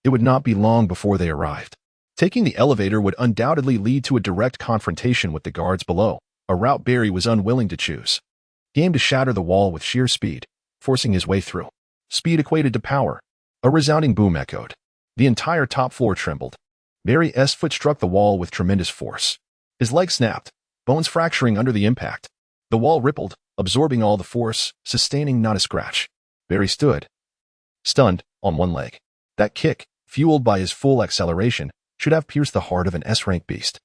It would not be long before they arrived. Taking the elevator would undoubtedly lead to a direct confrontation with the guards below, a route Barry was unwilling to choose. He aimed to shatter the wall with sheer speed, forcing his way through. Speed equated to power. A resounding boom echoed. The entire top floor trembled. Barry's foot struck the wall with tremendous force. His leg snapped, bones fracturing under the impact. The wall rippled, absorbing all the force, sustaining not a scratch. Barry stood, stunned, on one leg. That kick, fueled by his full acceleration, should have pierced the heart of an S-rank beast.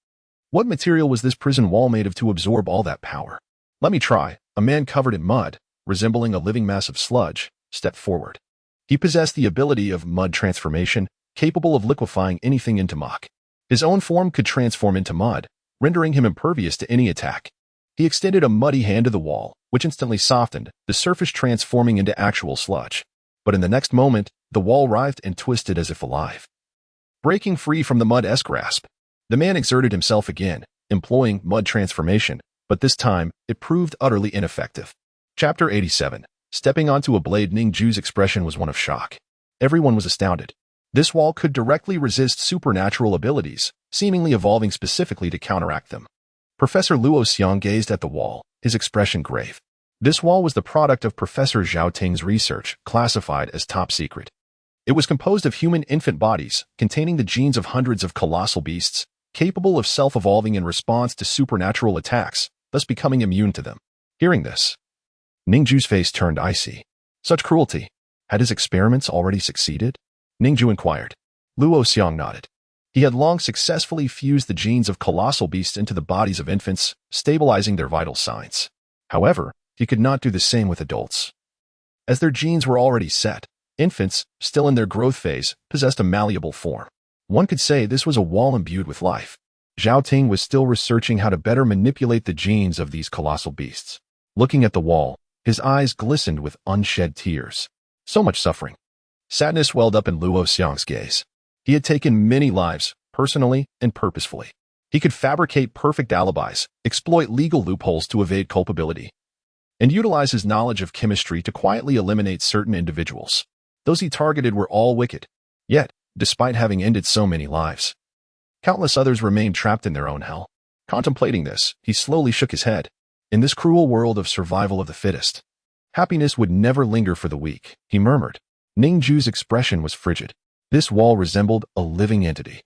What material was this prison wall made of to absorb all that power? Let me try. A man covered in mud, resembling a living mass of sludge, stepped forward. He possessed the ability of mud transformation, capable of liquefying anything into muck. His own form could transform into mud, rendering him impervious to any attack. He extended a muddy hand to the wall, which instantly softened, the surface transforming into actual sludge. But in the next moment, the wall writhed and twisted as if alive. Breaking free from the mud's grasp, the man exerted himself again, employing mud transformation, but this time, it proved utterly ineffective. Chapter 87. Stepping onto a blade. Ning Jue's expression was one of shock. Everyone was astounded. This wall could directly resist supernatural abilities, seemingly evolving specifically to counteract them. Professor Luo Xiang gazed at the wall, his expression grave. This wall was the product of Professor Zhao Ting's research, classified as top secret. It was composed of human infant bodies, containing the genes of hundreds of colossal beasts, capable of self-evolving in response to supernatural attacks, thus becoming immune to them. Hearing this, Ning Jue's face turned icy. Such cruelty. Had his experiments already succeeded? Ning Jue inquired. Luo Xiang nodded. He had long successfully fused the genes of colossal beasts into the bodies of infants, stabilizing their vital signs. However, he could not do the same with adults. As their genes were already set, infants, still in their growth phase, possessed a malleable form. One could say this was a wall imbued with life. Zhao Ting was still researching how to better manipulate the genes of these colossal beasts. Looking at the wall, his eyes glistened with unshed tears. So much suffering. Sadness welled up in Luo Xiang's gaze. He had taken many lives, personally and purposefully. He could fabricate perfect alibis, exploit legal loopholes to evade culpability, and utilize his knowledge of chemistry to quietly eliminate certain individuals. Those he targeted were all wicked. Yet, despite having ended so many lives, countless others remained trapped in their own hell. Contemplating this, he slowly shook his head. In this cruel world of survival of the fittest, happiness would never linger for the weak, he murmured. Ning Jue's expression was frigid. This wall resembled a living entity.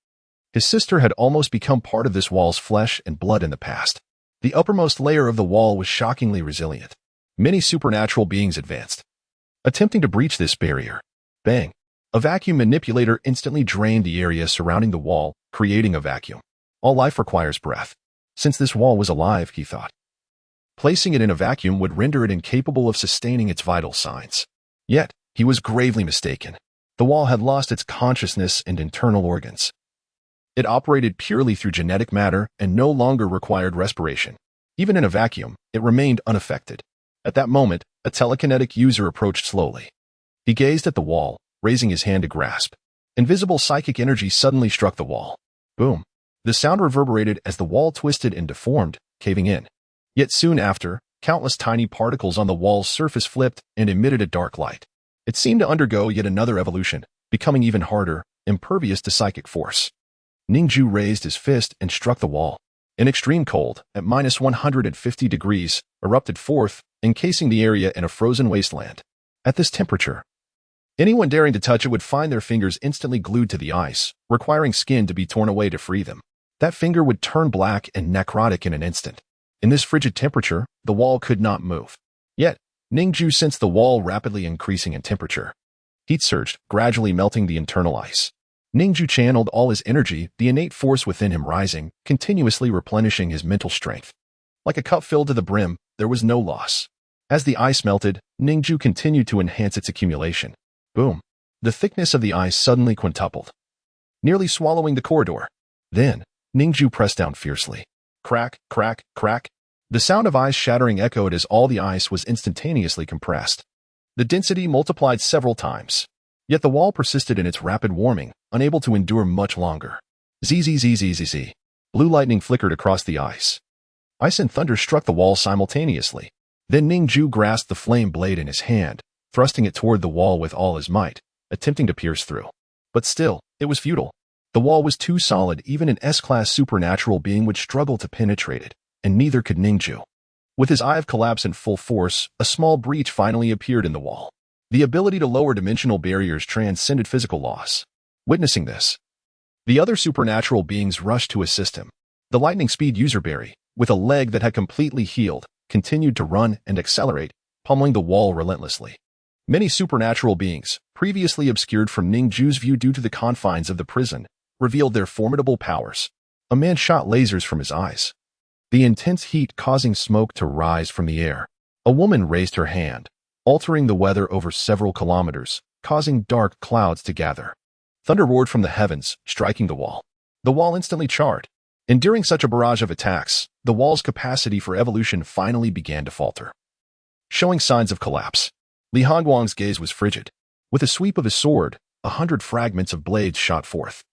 His sister had almost become part of this wall's flesh and blood in the past. The uppermost layer of the wall was shockingly resilient. Many supernatural beings advanced, attempting to breach this barrier. Bang! A vacuum manipulator instantly drained the area surrounding the wall, creating a vacuum. All life requires breath. Since this wall was alive, he thought, placing it in a vacuum would render it incapable of sustaining its vital signs. Yet, he was gravely mistaken. The wall had lost its consciousness and internal organs. It operated purely through genetic matter and no longer required respiration. Even in a vacuum, it remained unaffected. At that moment, a telekinetic user approached slowly. He gazed at the wall, raising his hand to grasp. Invisible psychic energy suddenly struck the wall. Boom! The sound reverberated as the wall twisted and deformed, caving in. Yet soon after, countless tiny particles on the wall's surface flipped and emitted a dark light. It seemed to undergo yet another evolution, becoming even harder, impervious to psychic force. Ning Jue raised his fist and struck the wall. An extreme cold, at minus 150 degrees, erupted forth, encasing the area in a frozen wasteland. At this temperature, anyone daring to touch it would find their fingers instantly glued to the ice, requiring skin to be torn away to free them. That finger would turn black and necrotic in an instant. In this frigid temperature, the wall could not move. Yet, Ning Jue sensed the wall rapidly increasing in temperature. Heat surged, gradually melting the internal ice. Ning Jue channeled all his energy, the innate force within him rising, continuously replenishing his mental strength. Like a cup filled to the brim, there was no loss. As the ice melted, Ning Jue continued to enhance its accumulation. Boom! The thickness of the ice suddenly quintupled, nearly swallowing the corridor. Then, Ning Jue pressed down fiercely. Crack, crack, crack. The sound of ice shattering echoed as all the ice was instantaneously compressed. The density multiplied several times. Yet the wall persisted in its rapid warming, unable to endure much longer. Zzzzzzz. Blue lightning flickered across the ice. Ice and thunder struck the wall simultaneously. Then Ning Jue grasped the flame blade in his hand, thrusting it toward the wall with all his might, attempting to pierce through. But still, it was futile. The wall was too solid, even an S-class supernatural being would struggle to penetrate it, and neither could Ning Jue. With his eye of collapse in full force, a small breach finally appeared in the wall. The ability to lower dimensional barriers transcended physical loss. Witnessing this, The other supernatural beings rushed to assist him. The lightning-speed userberry, with a leg that had completely healed, continued to run and accelerate, pummeling the wall relentlessly. Many supernatural beings, previously obscured from Ning Jue's view due to the confines of the prison, revealed their formidable powers. A man shot lasers from his eyes, the intense heat causing smoke to rise from the air. A woman raised her hand, altering the weather over several kilometers, causing dark clouds to gather. Thunder roared from the heavens, striking the wall. The wall instantly charred. Enduring such a barrage of attacks, the wall's capacity for evolution finally began to falter, showing signs of collapse. Li Hongguang's gaze was frigid. With a sweep of his sword, 100 fragments of blades shot forth.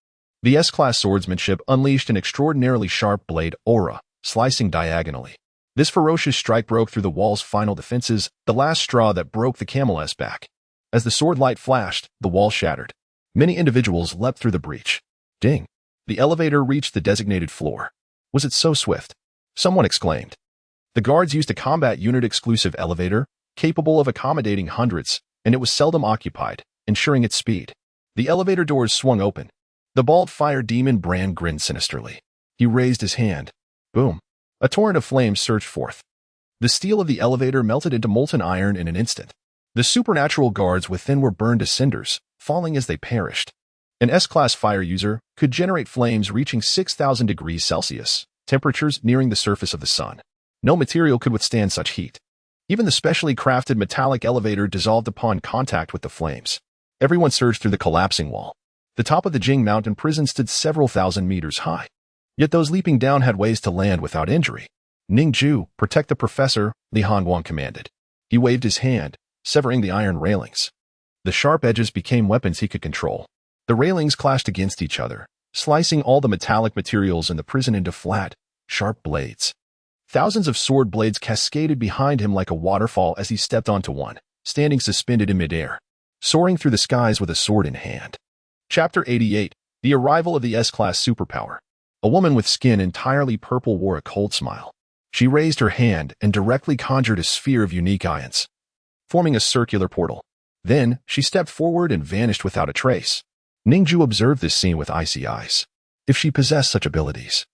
The S-class swordsmanship unleashed an extraordinarily sharp blade aura, slicing diagonally. This ferocious strike broke through the wall's final defenses, the last straw that broke the camel's back. As the sword light flashed, the wall shattered. Many individuals leapt through the breach. Ding! The elevator reached the designated floor. Was it so swift? Someone exclaimed. The guards used a combat unit-exclusive elevator, capable of accommodating hundreds, and it was seldom occupied, ensuring its speed. The elevator doors swung open. The bald fire demon Brand grinned sinisterly. He raised his hand. Boom! A torrent of flames surged forth. The steel of the elevator melted into molten iron in an instant. The supernatural guards within were burned to cinders, falling as they perished. An S-class fire user could generate flames reaching 6,000 degrees Celsius, temperatures nearing the surface of the sun. No material could withstand such heat. Even the specially crafted metallic elevator dissolved upon contact with the flames. Everyone surged through the collapsing wall. The top of the Jing Mountain prison stood several thousand meters high. Yet those leaping down had ways to land without injury. Ning Jue, protect the professor, Li Hongguang commanded. He waved his hand, severing the iron railings. The sharp edges became weapons he could control. The railings clashed against each other, slicing all the metallic materials in the prison into flat, sharp blades. Thousands of sword blades cascaded behind him like a waterfall as he stepped onto one, standing suspended in midair, soaring through the skies with a sword in hand. Chapter 88, The Arrival of the S-Class Superpower. A woman with skin entirely purple wore a cold smile. She raised her hand and directly conjured a sphere of unique ions, forming a circular portal. Then, she stepped forward and vanished without a trace. Ning Jue observed this scene with icy eyes. If she possessed such abilities,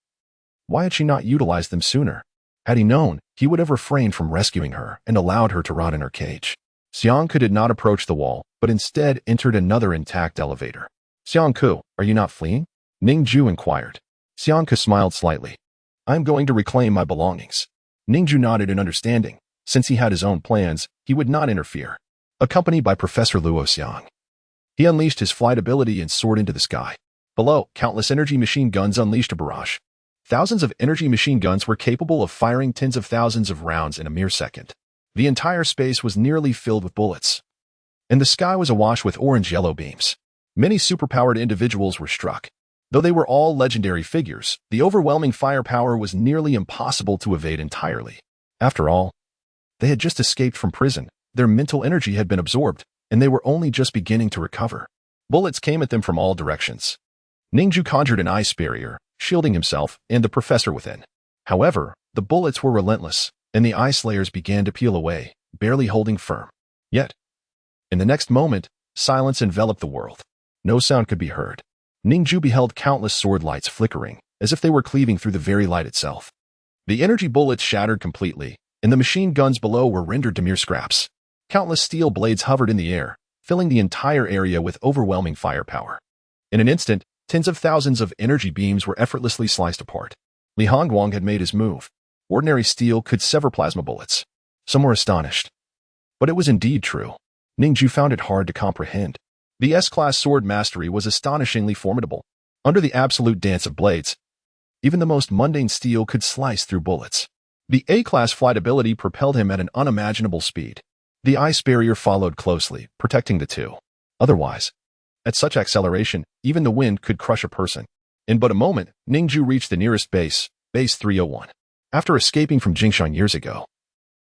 why had she not utilized them sooner? Had he known, he would have refrained from rescuing her and allowed her to rot in her cage. Xiangke did not approach the wall, but instead entered another intact elevator. Xiangke, are you not fleeing? Ning Jue inquired. Xiangke smiled slightly. I am going to reclaim my belongings. Ning Jue nodded in understanding. Since he had his own plans, he would not interfere. Accompanied by Professor Luo Xiang, he unleashed his flight ability and soared into the sky. Below, countless energy machine guns unleashed a barrage. Thousands of energy machine guns were capable of firing tens of thousands of rounds in a mere second. The entire space was nearly filled with bullets, and the sky was awash with orange-yellow beams. Many superpowered individuals were struck. Though they were all legendary figures, the overwhelming firepower was nearly impossible to evade entirely. After all, they had just escaped from prison, their mental energy had been absorbed, and they were only just beginning to recover. Bullets came at them from all directions. Ning Jue conjured an ice barrier, shielding himself and the professor within. However, the bullets were relentless, and the ice layers began to peel away, barely holding firm. Yet, in the next moment, silence enveloped the world. No sound could be heard. Ning Jue beheld countless sword lights flickering, as if they were cleaving through the very light itself. The energy bullets shattered completely, and the machine guns below were rendered to mere scraps. Countless steel blades hovered in the air, filling the entire area with overwhelming firepower. In an instant, tens of thousands of energy beams were effortlessly sliced apart. Li Hongguang had made his move. Ordinary steel could sever plasma bullets. Some were astonished. But it was indeed true. Ning Jue found it hard to comprehend. The S-class sword mastery was astonishingly formidable. Under the absolute dance of blades, even the most mundane steel could slice through bullets. The A-class flight ability propelled him at an unimaginable speed. The ice barrier followed closely, protecting the two. Otherwise, at such acceleration, even the wind could crush a person. In but a moment, Ning Jue reached the nearest base, Base 301. After escaping from Jingshan years ago,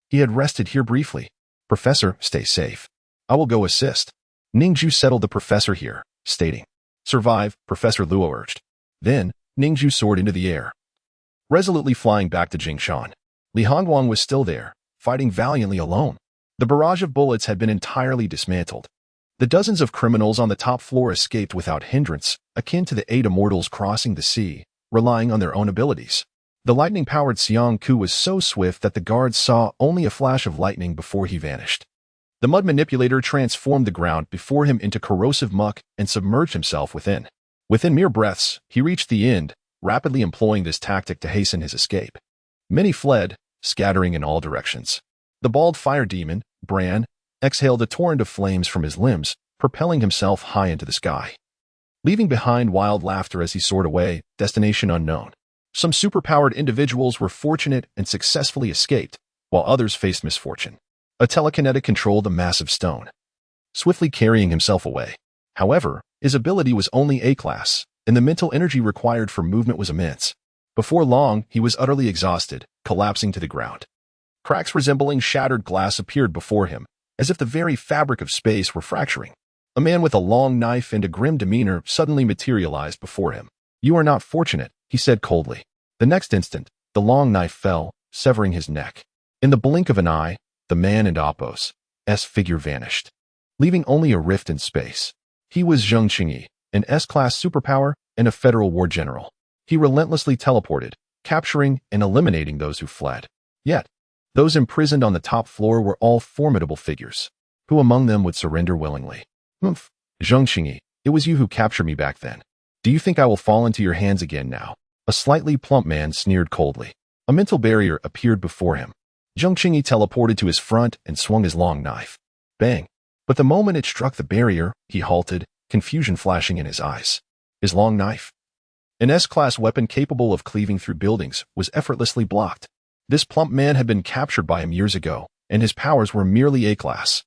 he had rested here briefly. Professor, stay safe. I will go assist. Ning Jue settled the professor here, stating, Survive, Professor Luo urged. Then, Ning Jue soared into the air, resolutely flying back to Jingshan. Li Hongguang was still there, fighting valiantly alone. The barrage of bullets had been entirely dismantled. The dozens of criminals on the top floor escaped without hindrance, akin to the 8 immortals crossing the sea, relying on their own abilities. The lightning-powered Xiang Ku was so swift that the guards saw only a flash of lightning before he vanished. The mud manipulator transformed the ground before him into corrosive muck and submerged himself within. Within mere breaths, he reached the end, rapidly employing this tactic to hasten his escape. Many fled, scattering in all directions. The bald fire demon, Bran, exhaled a torrent of flames from his limbs, propelling himself high into the sky. Leaving behind wild laughter as he soared away, destination unknown. Some superpowered individuals were fortunate and successfully escaped, while others faced misfortune. A telekinetic controlled a massive stone, swiftly carrying himself away. However, his ability was only A-class, and the mental energy required for movement was immense. Before long, he was utterly exhausted, collapsing to the ground. Cracks resembling shattered glass appeared before him, as if the very fabric of space were fracturing. A man with a long knife and a grim demeanor suddenly materialized before him. "You are not fortunate," he said coldly. The next instant, the long knife fell, severing his neck. In the blink of an eye, the man and Apos' figure vanished, leaving only a rift in space. He was Zheng Qingyi, an S-class superpower and a federal war general. He relentlessly teleported, capturing and eliminating those who fled. Yet, those imprisoned on the top floor were all formidable figures. Who among them would surrender willingly? "Humph, Zheng Qingyi, it was you who captured me back then. Do you think I will fall into your hands again now?" A slightly plump man sneered coldly. A mental barrier appeared before him. Zheng Qingyi teleported to his front and swung his long knife. Bang! But the moment it struck the barrier, he halted, confusion flashing in his eyes. His long knife, an S-class weapon capable of cleaving through buildings, was effortlessly blocked. This plump man had been captured by him years ago, and his powers were merely A-class.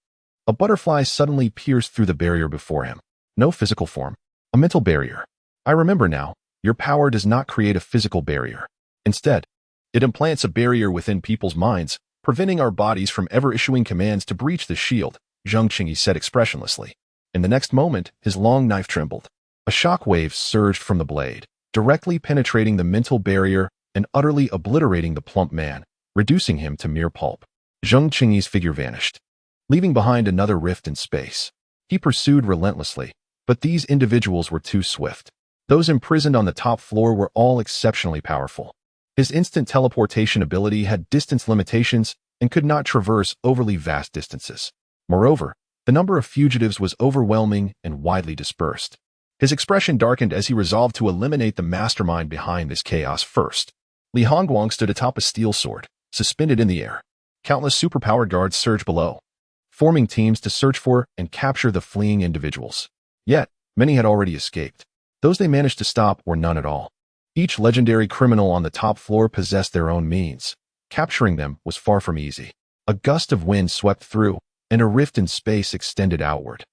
A butterfly suddenly pierced through the barrier before him. No physical form, a mental barrier. "I remember now, your power does not create a physical barrier. Instead, it implants a barrier within people's minds, preventing our bodies from ever issuing commands to breach the shield," Zheng Qingyi said expressionlessly. In the next moment, his long knife trembled. A shock wave surged from the blade, directly penetrating the mental barrier and utterly obliterating the plump man, reducing him to mere pulp. Zheng Qingyi's figure vanished, leaving behind another rift in space. He pursued relentlessly, but these individuals were too swift. Those imprisoned on the top floor were all exceptionally powerful. His instant teleportation ability had distance limitations and could not traverse overly vast distances. Moreover, the number of fugitives was overwhelming and widely dispersed. His expression darkened as he resolved to eliminate the mastermind behind this chaos first. Li Hongguang stood atop a steel sword, suspended in the air. Countless superpowered guards surged below, forming teams to search for and capture the fleeing individuals. Yet, many had already escaped. Those they managed to stop were none at all. Each legendary criminal on the top floor possessed their own means. Capturing them was far from easy. A gust of wind swept through, and a rift in space extended outward.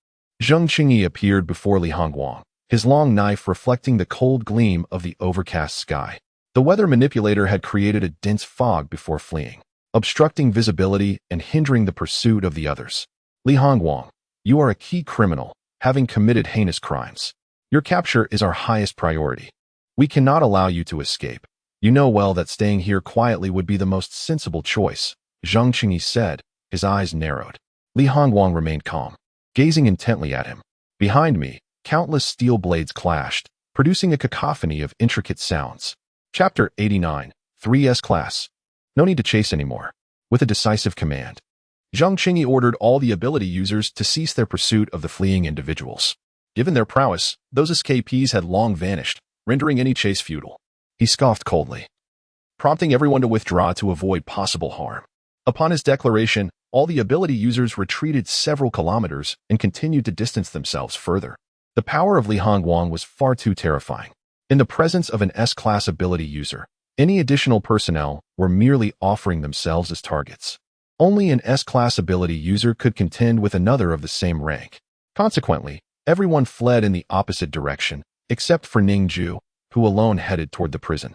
Zheng Qingyi appeared before Li Hongguang, his long knife reflecting the cold gleam of the overcast sky. The weather manipulator had created a dense fog before fleeing, obstructing visibility and hindering the pursuit of the others. "Li Hongguang, you are a key criminal, having committed heinous crimes. Your capture is our highest priority. We cannot allow you to escape. You know well that staying here quietly would be the most sensible choice," Zheng Qingyi said, his eyes narrowed. Li Hongguang remained calm, gazing intently at him. Behind me, countless steel blades clashed, producing a cacophony of intricate sounds. Chapter 89, 3S Class. No need to chase anymore. With a decisive command, Zheng Qingyi ordered all the ability users to cease their pursuit of the fleeing individuals. Given their prowess, those escapees had long vanished, rendering any chase futile. He scoffed coldly, prompting everyone to withdraw to avoid possible harm. Upon his declaration, all the ability users retreated several kilometers and continued to distance themselves further. The power of Li Hongguang was far too terrifying. In the presence of an S-class ability user, any additional personnel were merely offering themselves as targets. Only an S-class ability user could contend with another of the same rank. Consequently, everyone fled in the opposite direction, except for Ning Jue, who alone headed toward the prison.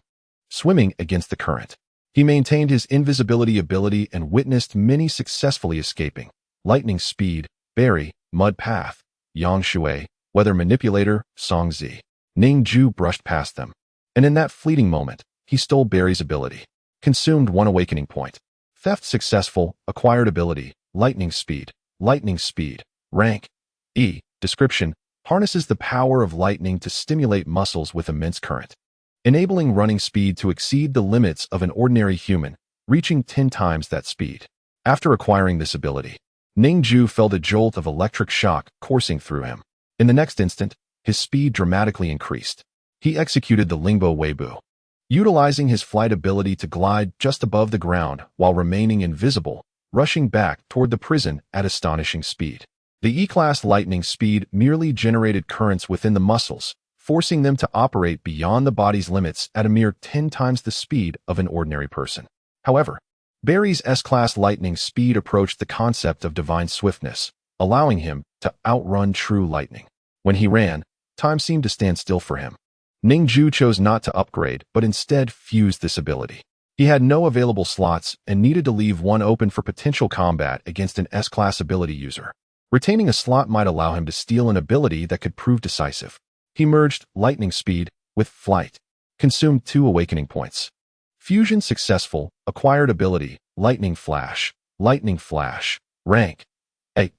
Swimming against the current, he maintained his invisibility ability and witnessed many successfully escaping. Lightning speed, Barry, mud path, Yang Shui, weather manipulator, Song Zi. Ning Jue brushed past them, and in that fleeting moment, he stole Barry's ability, consumed one awakening point. Theft successful, acquired ability, lightning speed, rank, Description: harnesses the power of lightning to stimulate muscles with immense current, enabling running speed to exceed the limits of an ordinary human, reaching 10 times that speed. After acquiring this ability, Ning Jue felt a jolt of electric shock coursing through him. In the next instant, his speed dramatically increased. He executed the Lingbo Weibo, utilizing his flight ability to glide just above the ground while remaining invisible, rushing back toward the prison at astonishing speed. The E-class lightning speed merely generated currents within the muscles, forcing them to operate beyond the body's limits at a mere 10 times the speed of an ordinary person. However, Barry's S-class lightning speed approached the concept of divine swiftness, allowing him to outrun true lightning. When he ran, time seemed to stand still for him. Ning Jue chose not to upgrade, but instead fused this ability. He had no available slots and needed to leave one open for potential combat against an S-class ability user. Retaining a slot might allow him to steal an ability that could prove decisive. He merged lightning speed with flight, consumed 2 awakening points. Fusion successful, acquired ability, lightning flash, rank.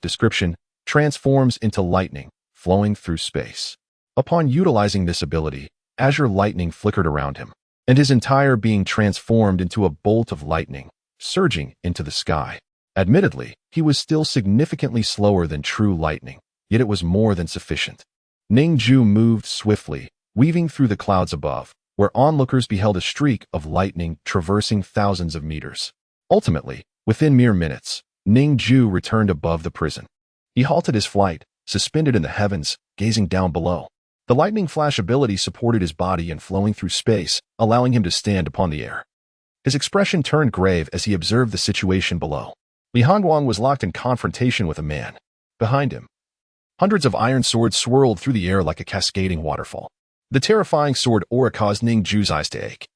Description: transforms into lightning, flowing through space. Upon utilizing this ability, azure lightning flickered around him, and his entire being transformed into a bolt of lightning, surging into the sky. Admittedly, he was still significantly slower than true lightning, yet it was more than sufficient. Ning Jue moved swiftly, weaving through the clouds above, where onlookers beheld a streak of lightning traversing thousands of meters. Ultimately, within mere minutes, Ning Jue returned above the prison. He halted his flight, suspended in the heavens, gazing down below. The lightning flash ability supported his body and flowing through space, allowing him to stand upon the air. His expression turned grave as he observed the situation below. Li Hongguang was locked in confrontation with a man. Behind him, hundreds of iron swords swirled through the air like a cascading waterfall. The terrifying sword aura caused Ning Jue's eyes to ache.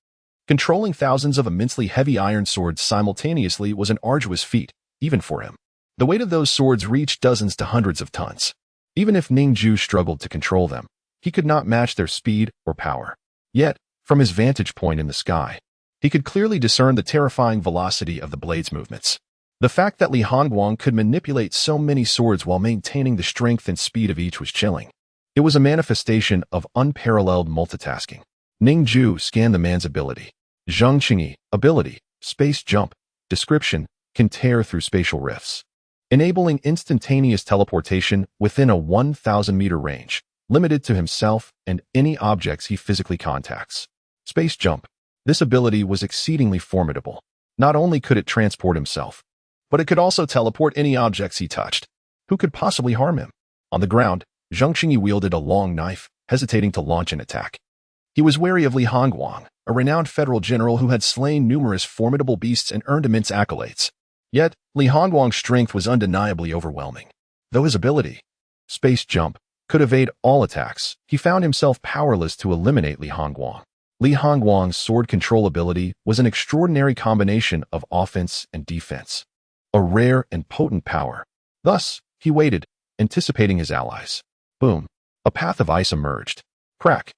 Controlling thousands of immensely heavy iron swords simultaneously was an arduous feat, even for him. The weight of those swords reached dozens to hundreds of tons. Even if Ning Jue struggled to control them, he could not match their speed or power. Yet, from his vantage point in the sky, he could clearly discern the terrifying velocity of the blades' movements. The fact that Li Hongguang could manipulate so many swords while maintaining the strength and speed of each was chilling. It was a manifestation of unparalleled multitasking. Ning Jue scanned the man's ability. Zhengqingyi, ability, space jump, description, can tear through spatial rifts, enabling instantaneous teleportation within a 1,000-meter range, limited to himself and any objects he physically contacts. Space jump. This ability was exceedingly formidable. Not only could it transport himself, but it could also teleport any objects he touched. Who could possibly harm him? On the ground, Zhengqingyi wielded a long knife, hesitating to launch an attack. He was wary of Li Hongguang, a renowned federal general who had slain numerous formidable beasts and earned immense accolades. Yet, Li Hongguang's strength was undeniably overwhelming. Though his ability, space jump, could evade all attacks, he found himself powerless to eliminate Li Hongguang. Li Hongguang's sword control ability was an extraordinary combination of offense and defense, a rare and potent power. Thus, he waited, anticipating his allies. Boom. A path of ice emerged. Crack.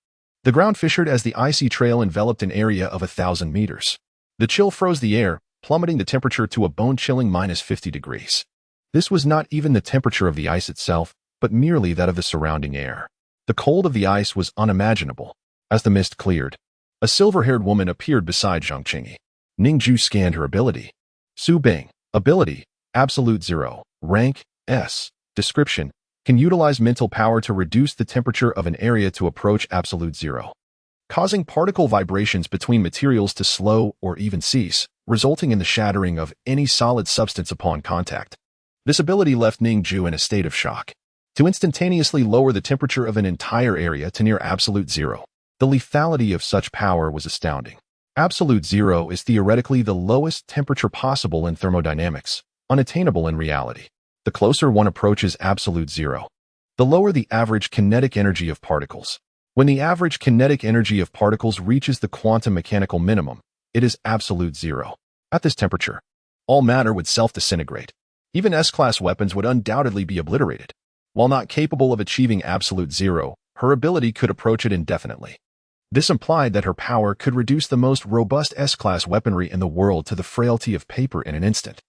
The ground fissured as the icy trail enveloped an area of 1,000 meters. The chill froze the air, plummeting the temperature to a bone-chilling -50 degrees. This was not even the temperature of the ice itself, but merely that of the surrounding air. The cold of the ice was unimaginable. As the mist cleared, a silver-haired woman appeared beside Zhengqingyi. Ning Jue scanned her ability. Su Bing, ability, absolute 0, rank, S, description, can utilize mental power to reduce the temperature of an area to approach absolute 0, causing particle vibrations between materials to slow or even cease, resulting in the shattering of any solid substance upon contact. This ability left Ning Jue in a state of shock. To instantaneously lower the temperature of an entire area to near absolute 0. The lethality of such power was astounding. Absolute 0 is theoretically the lowest temperature possible in thermodynamics, unattainable in reality. The closer one approaches absolute 0, the lower the average kinetic energy of particles. When the average kinetic energy of particles reaches the quantum mechanical minimum, it is absolute 0. At this temperature, all matter would self-disintegrate. Even S-class weapons would undoubtedly be obliterated. While not capable of achieving absolute 0, her ability could approach it indefinitely. This implied that her power could reduce the most robust S-class weaponry in the world to the frailty of paper in an instant.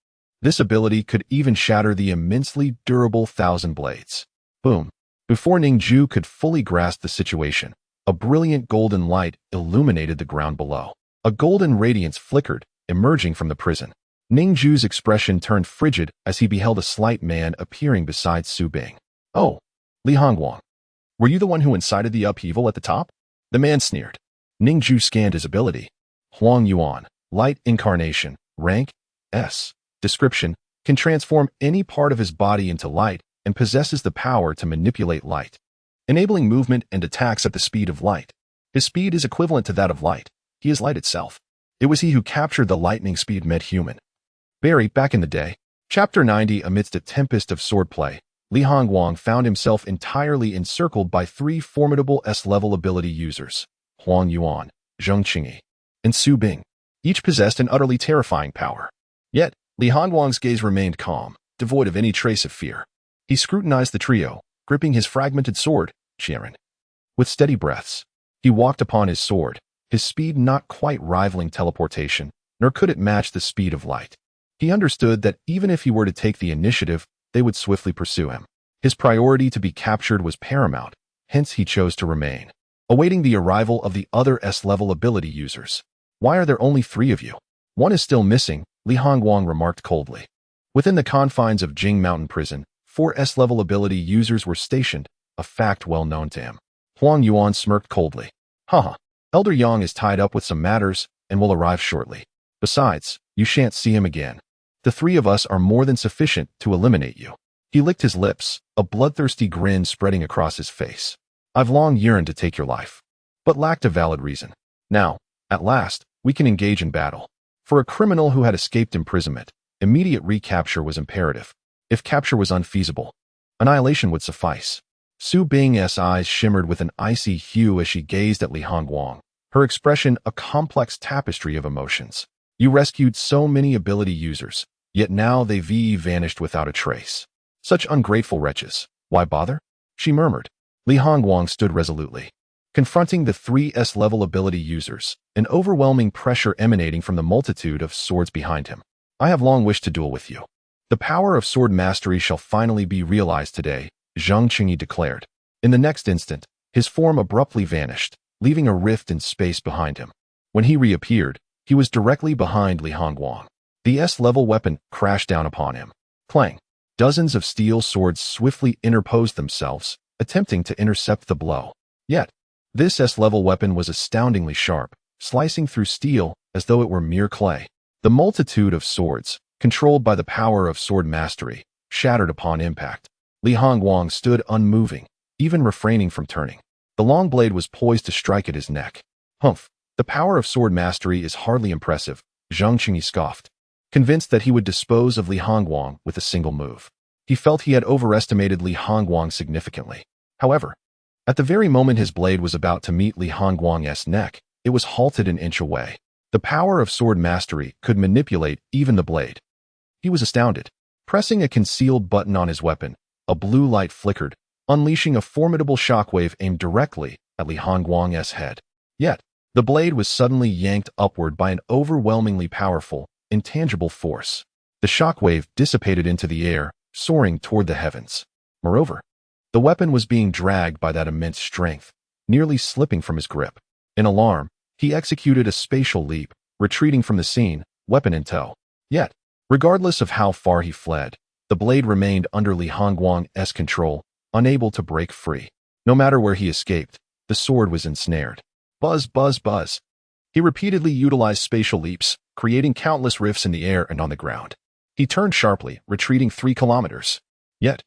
This ability could even shatter the immensely durable Thousand Blades. Boom. Before Ning Jue could fully grasp the situation, a brilliant golden light illuminated the ground below. A golden radiance flickered, emerging from the prison. Ning Jue's expression turned frigid as he beheld a slight man appearing beside Su Bing. "Oh, Li Hongguang. Were you the one who incited the upheaval at the top?" The man sneered. Ning Jue scanned his ability. Huang Yuan, light incarnation, rank S. Description: can transform any part of his body into light and possesses the power to manipulate light, enabling movement and attacks at the speed of light. His speed is equivalent to that of light. He is light itself. It was he who captured the lightning speed meta-human. Barry, back in the day. Chapter 90. Amidst a tempest of swordplay, Li Hongguang found himself entirely encircled by three formidable S-level ability users, Huang Yuan, Zheng Qingyi, and Su Bing. Each possessed an utterly terrifying power. Yet, Li Hongguang's gaze remained calm, devoid of any trace of fear. He scrutinized the trio, gripping his fragmented sword, Qianren. With steady breaths, he walked upon his sword, his speed not quite rivaling teleportation, nor could it match the speed of light. He understood that even if he were to take the initiative, they would swiftly pursue him. His priority to be captured was paramount, hence he chose to remain, awaiting the arrival of the other S-level ability users. "Why are there only 3 of you? One is still missing," Li Hongguang remarked coldly. Within the confines of Jing Mountain Prison, 4 S-level ability users were stationed, a fact well known to him. Huang Yuan smirked coldly. "Haha, Elder Yang is tied up with some matters and will arrive shortly. Besides, you shan't see him again. The 3 of us are more than sufficient to eliminate you." He licked his lips, a bloodthirsty grin spreading across his face. "I've long yearned to take your life, but lacked a valid reason. Now, at last, we can engage in battle." For a criminal who had escaped imprisonment, immediate recapture was imperative. If capture was unfeasible, annihilation would suffice. Su Bing's eyes shimmered with an icy hue as she gazed at Li Hongguang, her expression a complex tapestry of emotions. "You rescued so many ability users, yet now they've vanished without a trace. Such ungrateful wretches. Why bother?" she murmured. Li Hongguang stood resolutely, confronting the 3 S-level ability users, an overwhelming pressure emanating from the multitude of swords behind him. "I have long wished to duel with you. The power of sword mastery shall finally be realized today," Zheng Qingyi declared. In the next instant, his form abruptly vanished, leaving a rift in space behind him. When he reappeared, he was directly behind Li Hongguang. The S-level weapon crashed down upon him. Clang! Dozens of steel swords swiftly interposed themselves, attempting to intercept the blow. Yet, this S-level weapon was astoundingly sharp, slicing through steel as though it were mere clay. The multitude of swords, controlled by the power of sword mastery, shattered upon impact. Li Hongguang stood unmoving, even refraining from turning. The long blade was poised to strike at his neck. "Humph, the power of sword mastery is hardly impressive," Zheng Qingyi scoffed, convinced that he would dispose of Li Hongguang with a single move. He felt he had overestimated Li Hongguang significantly. However, at the very moment his blade was about to meet Li Hongguang's neck, it was halted an inch away. The power of sword mastery could manipulate even the blade. He was astounded. Pressing a concealed button on his weapon, a blue light flickered, unleashing a formidable shockwave aimed directly at Li Hongguang's head. Yet, the blade was suddenly yanked upward by an overwhelmingly powerful, intangible force. The shockwave dissipated into the air, soaring toward the heavens. Moreover, the weapon was being dragged by that immense strength, nearly slipping from his grip. In alarm, he executed a spatial leap, retreating from the scene, weapon in tow. Yet, regardless of how far he fled, the blade remained under Li Hongguang's control, unable to break free. No matter where he escaped, the sword was ensnared. Buzz, buzz, buzz. He repeatedly utilized spatial leaps, creating countless rifts in the air and on the ground. He turned sharply, retreating 3 kilometers. Yet,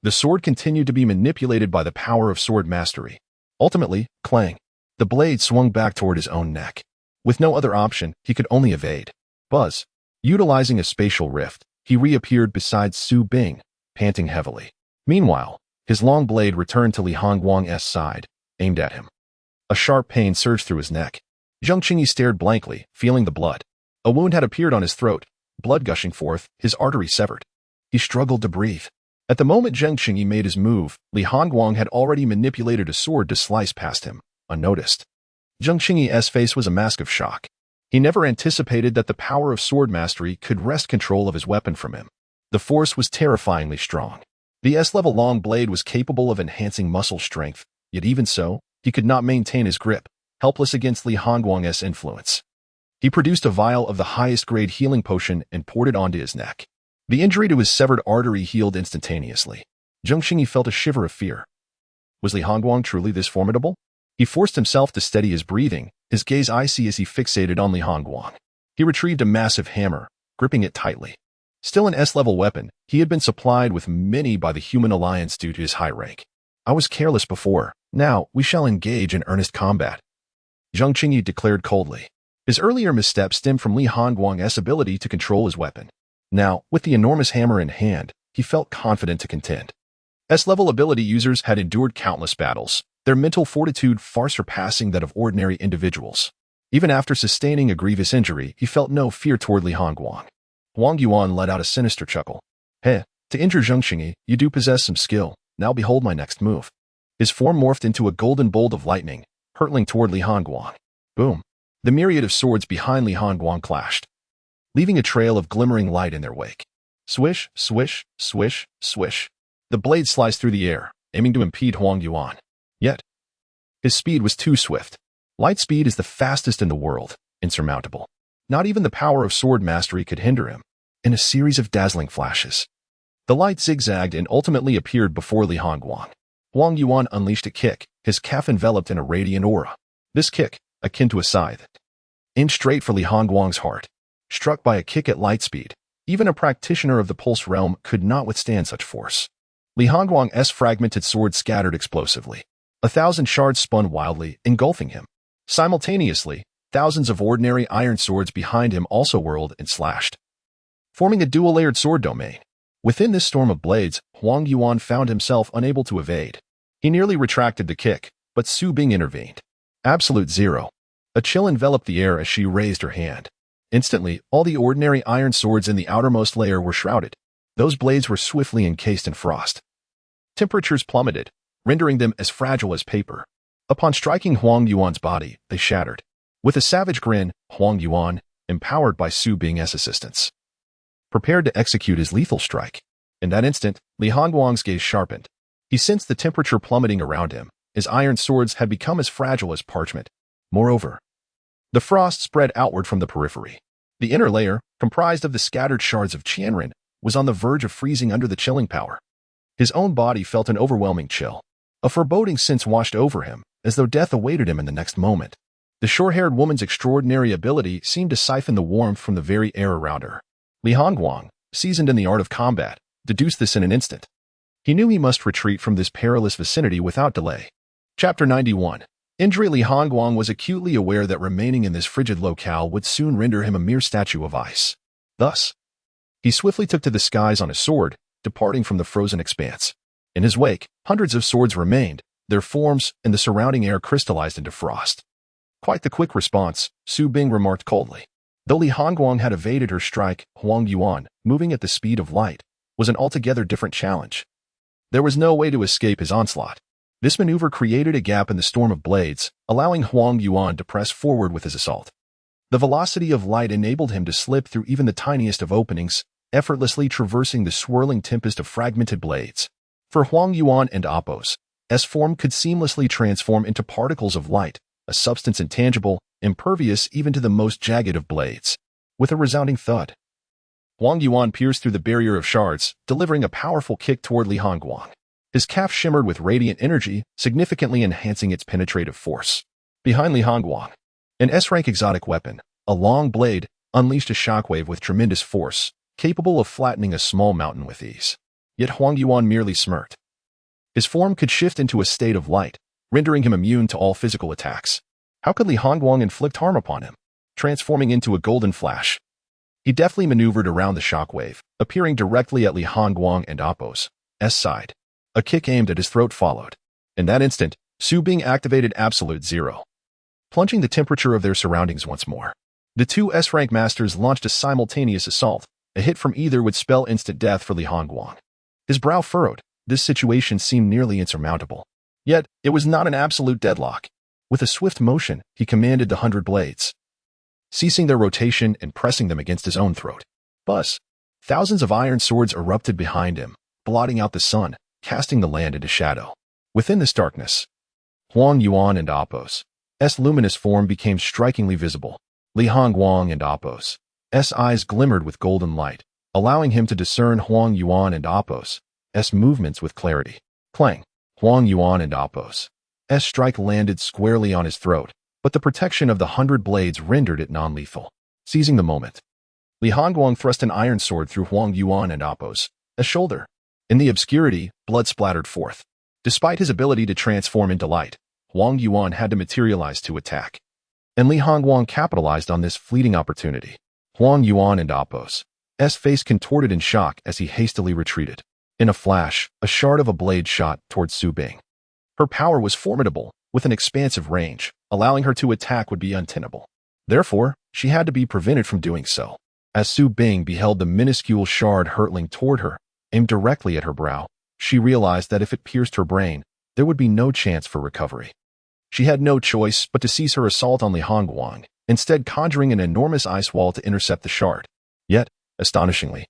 the sword continued to be manipulated by the power of sword mastery. Ultimately, clang, the blade swung back toward his own neck. With no other option, he could only evade. Buzz. Utilizing a spatial rift, he reappeared beside Su Bing, panting heavily. Meanwhile, his long blade returned to Li Hongguang's side, aimed at him. A sharp pain surged through his neck. Zheng Qingyi stared blankly, feeling the blood. A wound had appeared on his throat, blood gushing forth, his artery severed. He struggled to breathe. At the moment Zheng Qingyi made his move, Li Hongguang had already manipulated a sword to slice past him, unnoticed. Zheng Qingyi's face was a mask of shock. He never anticipated that the power of sword mastery could wrest control of his weapon from him. The force was terrifyingly strong. The S-level long blade was capable of enhancing muscle strength, yet even so, he could not maintain his grip, helpless against Li Hongguang's influence. He produced a vial of the highest-grade healing potion and poured it onto his neck. The injury to his severed artery healed instantaneously. Zheng Xingyi felt a shiver of fear. Was Li Hongguang truly this formidable? He forced himself to steady his breathing, his gaze icy as he fixated on Li Hongguang. He retrieved a massive hammer, gripping it tightly. Still an S-level weapon, he had been supplied with many by the Human Alliance due to his high rank. I was careless before. Now, we shall engage in earnest combat, Zheng Xingyi declared coldly. His earlier misstep stemmed from Li Hongguang's ability to control his weapon. Now, with the enormous hammer in hand, he felt confident to contend. S-level ability users had endured countless battles, their mental fortitude far surpassing that of ordinary individuals. Even after sustaining a grievous injury, he felt no fear toward Li Hongguang. Huang Yuan let out a sinister chuckle. Heh, to injure Zheng Xingyi, you do possess some skill. Now behold my next move. His form morphed into a golden bolt of lightning, hurtling toward Li Hongguang. Boom. The myriad of swords behind Li Hongguang clashed, leaving a trail of glimmering light in their wake. Swish, swish, swish, swish. The blade sliced through the air, aiming to impede Huang Yuan. Yet, his speed was too swift. Light speed is the fastest in the world, insurmountable. Not even the power of sword mastery could hinder him. In a series of dazzling flashes, the light zigzagged and ultimately appeared before Li Hongguang. Huang Yuan unleashed a kick, his calf enveloped in a radiant aura. This kick, akin to a scythe, aimed straight for Li Hongguang's heart. Struck by a kick at light speed, even a practitioner of the Pulse realm could not withstand such force. Li Hongguang's fragmented sword scattered explosively. 1,000 shards spun wildly, engulfing him. Simultaneously, thousands of ordinary iron swords behind him also whirled and slashed, forming a dual-layered sword domain. Within this storm of blades, Huang Yuan found himself unable to evade. He nearly retracted the kick, but Su Bing intervened. Absolute zero. A chill enveloped the air as she raised her hand. Instantly, all the ordinary iron swords in the outermost layer were shrouded. Those blades were swiftly encased in frost. Temperatures plummeted, rendering them as fragile as paper. Upon striking Huang Yuan's body, they shattered. With a savage grin, Huang Yuan, empowered by Su Bing's assistance, prepared to execute his lethal strike. In that instant, Li Hongguang's gaze sharpened. He sensed the temperature plummeting around him. His iron swords had become as fragile as parchment. Moreover, the frost spread outward from the periphery. The inner layer, comprised of the scattered shards of Qianren, was on the verge of freezing under the chilling power. His own body felt an overwhelming chill. A foreboding sense washed over him, as though death awaited him in the next moment. The short-haired woman's extraordinary ability seemed to siphon the warmth from the very air around her. Li Hongguang, seasoned in the art of combat, deduced this in an instant. He knew he must retreat from this perilous vicinity without delay. Chapter 91. Injury. Li Hongguang was acutely aware that remaining in this frigid locale would soon render him a mere statue of ice. Thus, he swiftly took to the skies on his sword, departing from the frozen expanse. In his wake, hundreds of swords remained, their forms and the surrounding air crystallized into frost. Quite the quick response, Su Bing remarked coldly. Though Li Hongguang had evaded her strike, Huang Yuan, moving at the speed of light, was an altogether different challenge. There was no way to escape his onslaught. This maneuver created a gap in the storm of blades, allowing Huang Yuan to press forward with his assault. The velocity of light enabled him to slip through even the tiniest of openings, effortlessly traversing the swirling tempest of fragmented blades. For Huang Yuan and Appo's S-form could seamlessly transform into particles of light, a substance intangible, impervious even to the most jagged of blades. With a resounding thud, Huang Yuan pierced through the barrier of shards, delivering a powerful kick toward Li Hongguang. His calf shimmered with radiant energy, significantly enhancing its penetrative force. Behind Li Hongguang, an S-rank exotic weapon, a long blade, unleashed a shockwave with tremendous force, capable of flattening a small mountain with ease. Yet Huang Yuan merely smirked. His form could shift into a state of light, rendering him immune to all physical attacks. How could Li Hongguang inflict harm upon him? Transforming into a golden flash, he deftly maneuvered around the shockwave, appearing directly at Li Hongguang and Appo's side. A kick aimed at his throat followed. In that instant, Su Bing activated Absolute Zero, plunging the temperature of their surroundings once more. The two S-rank masters launched a simultaneous assault. A hit from either would spell instant death for Li Hongguang. His brow furrowed. This situation seemed nearly insurmountable. Yet, it was not an absolute deadlock. With a swift motion, he commanded the 100 blades, ceasing their rotation and pressing them against his own throat. Thus, thousands of iron swords erupted behind him, blotting out the sun, casting the land into shadow. Within this darkness, Huang Yuan and Apos' luminous form became strikingly visible. Li Hongguang and Apos' eyes glimmered with golden light, allowing him to discern Huang Yuan and Apos' movements with clarity. Clang! Huang Yuan and Apos' strike landed squarely on his throat, but the protection of the 100 blades rendered it non-lethal. Seizing the moment, Li Hongguang thrust an iron sword through Huang Yuan and Apos' shoulder. In the obscurity, blood splattered forth. Despite his ability to transform into light, Huang Yuan had to materialize to attack. And Li Hongguang capitalized on this fleeting opportunity. Huang Yuan and Apos' face contorted in shock as he hastily retreated. In a flash, a shard of a blade shot towards Su Bing. Her power was formidable, with an expansive range, allowing her to attack would be untenable. Therefore, she had to be prevented from doing so. As Su Bing beheld the minuscule shard hurtling toward her, aimed directly at her brow, she realized that if it pierced her brain, there would be no chance for recovery. She had no choice but to cease her assault on Li Hongguang, instead conjuring an enormous ice wall to intercept the shard. Yet, astonishingly,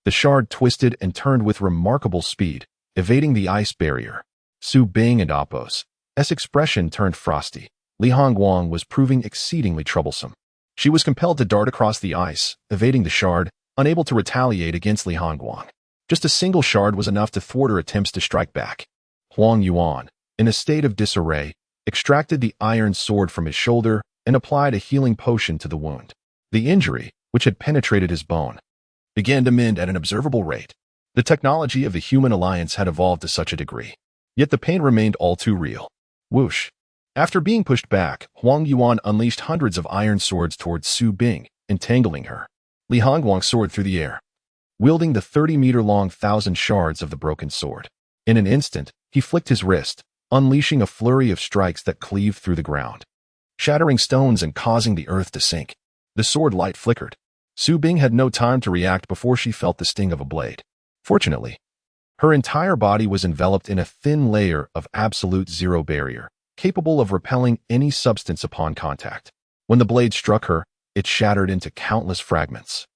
the shard twisted and turned with remarkable speed, evading the ice barrier. Su Bing and Apos' expression turned frosty. Li Hongguang was proving exceedingly troublesome. She was compelled to dart across the ice, evading the shard, unable to retaliate against Li Hongguang. Just a single shard was enough to thwart her attempts to strike back. Huang Yuan, in a state of disarray, extracted the iron sword from his shoulder and applied a healing potion to the wound. The injury, which had penetrated his bone, began to mend at an observable rate. The technology of the human alliance had evolved to such a degree. Yet the pain remained all too real. Whoosh! After being pushed back, Huang Yuan unleashed hundreds of iron swords towards Su Bing, entangling her. Li Hongguang soared through the air, wielding the 30-meter-long 1,000 shards of the broken sword. In an instant, he flicked his wrist, unleashing a flurry of strikes that cleaved through the ground, shattering stones and causing the earth to sink. The sword light flickered. Su Bing had no time to react before she felt the sting of a blade. Fortunately, her entire body was enveloped in a thin layer of absolute zero barrier, capable of repelling any substance upon contact. When the blade struck her, it shattered into countless fragments.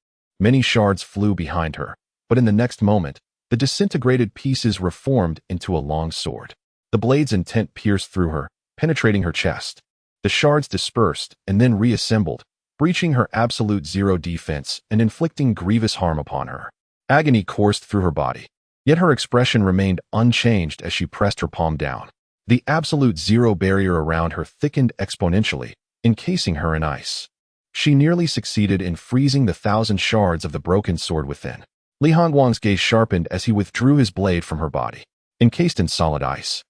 Many shards flew behind her, but in the next moment, the disintegrated pieces reformed into a long sword. The blade's intent pierced through her, penetrating her chest. The shards dispersed and then reassembled, breaching her absolute zero defense and inflicting grievous harm upon her. Agony coursed through her body, yet her expression remained unchanged as she pressed her palm down. The absolute zero barrier around her thickened exponentially, encasing her in ice. She nearly succeeded in freezing the 1,000 shards of the broken sword within. Li Hongguang's gaze sharpened as he withdrew his blade from her body, encased in solid ice.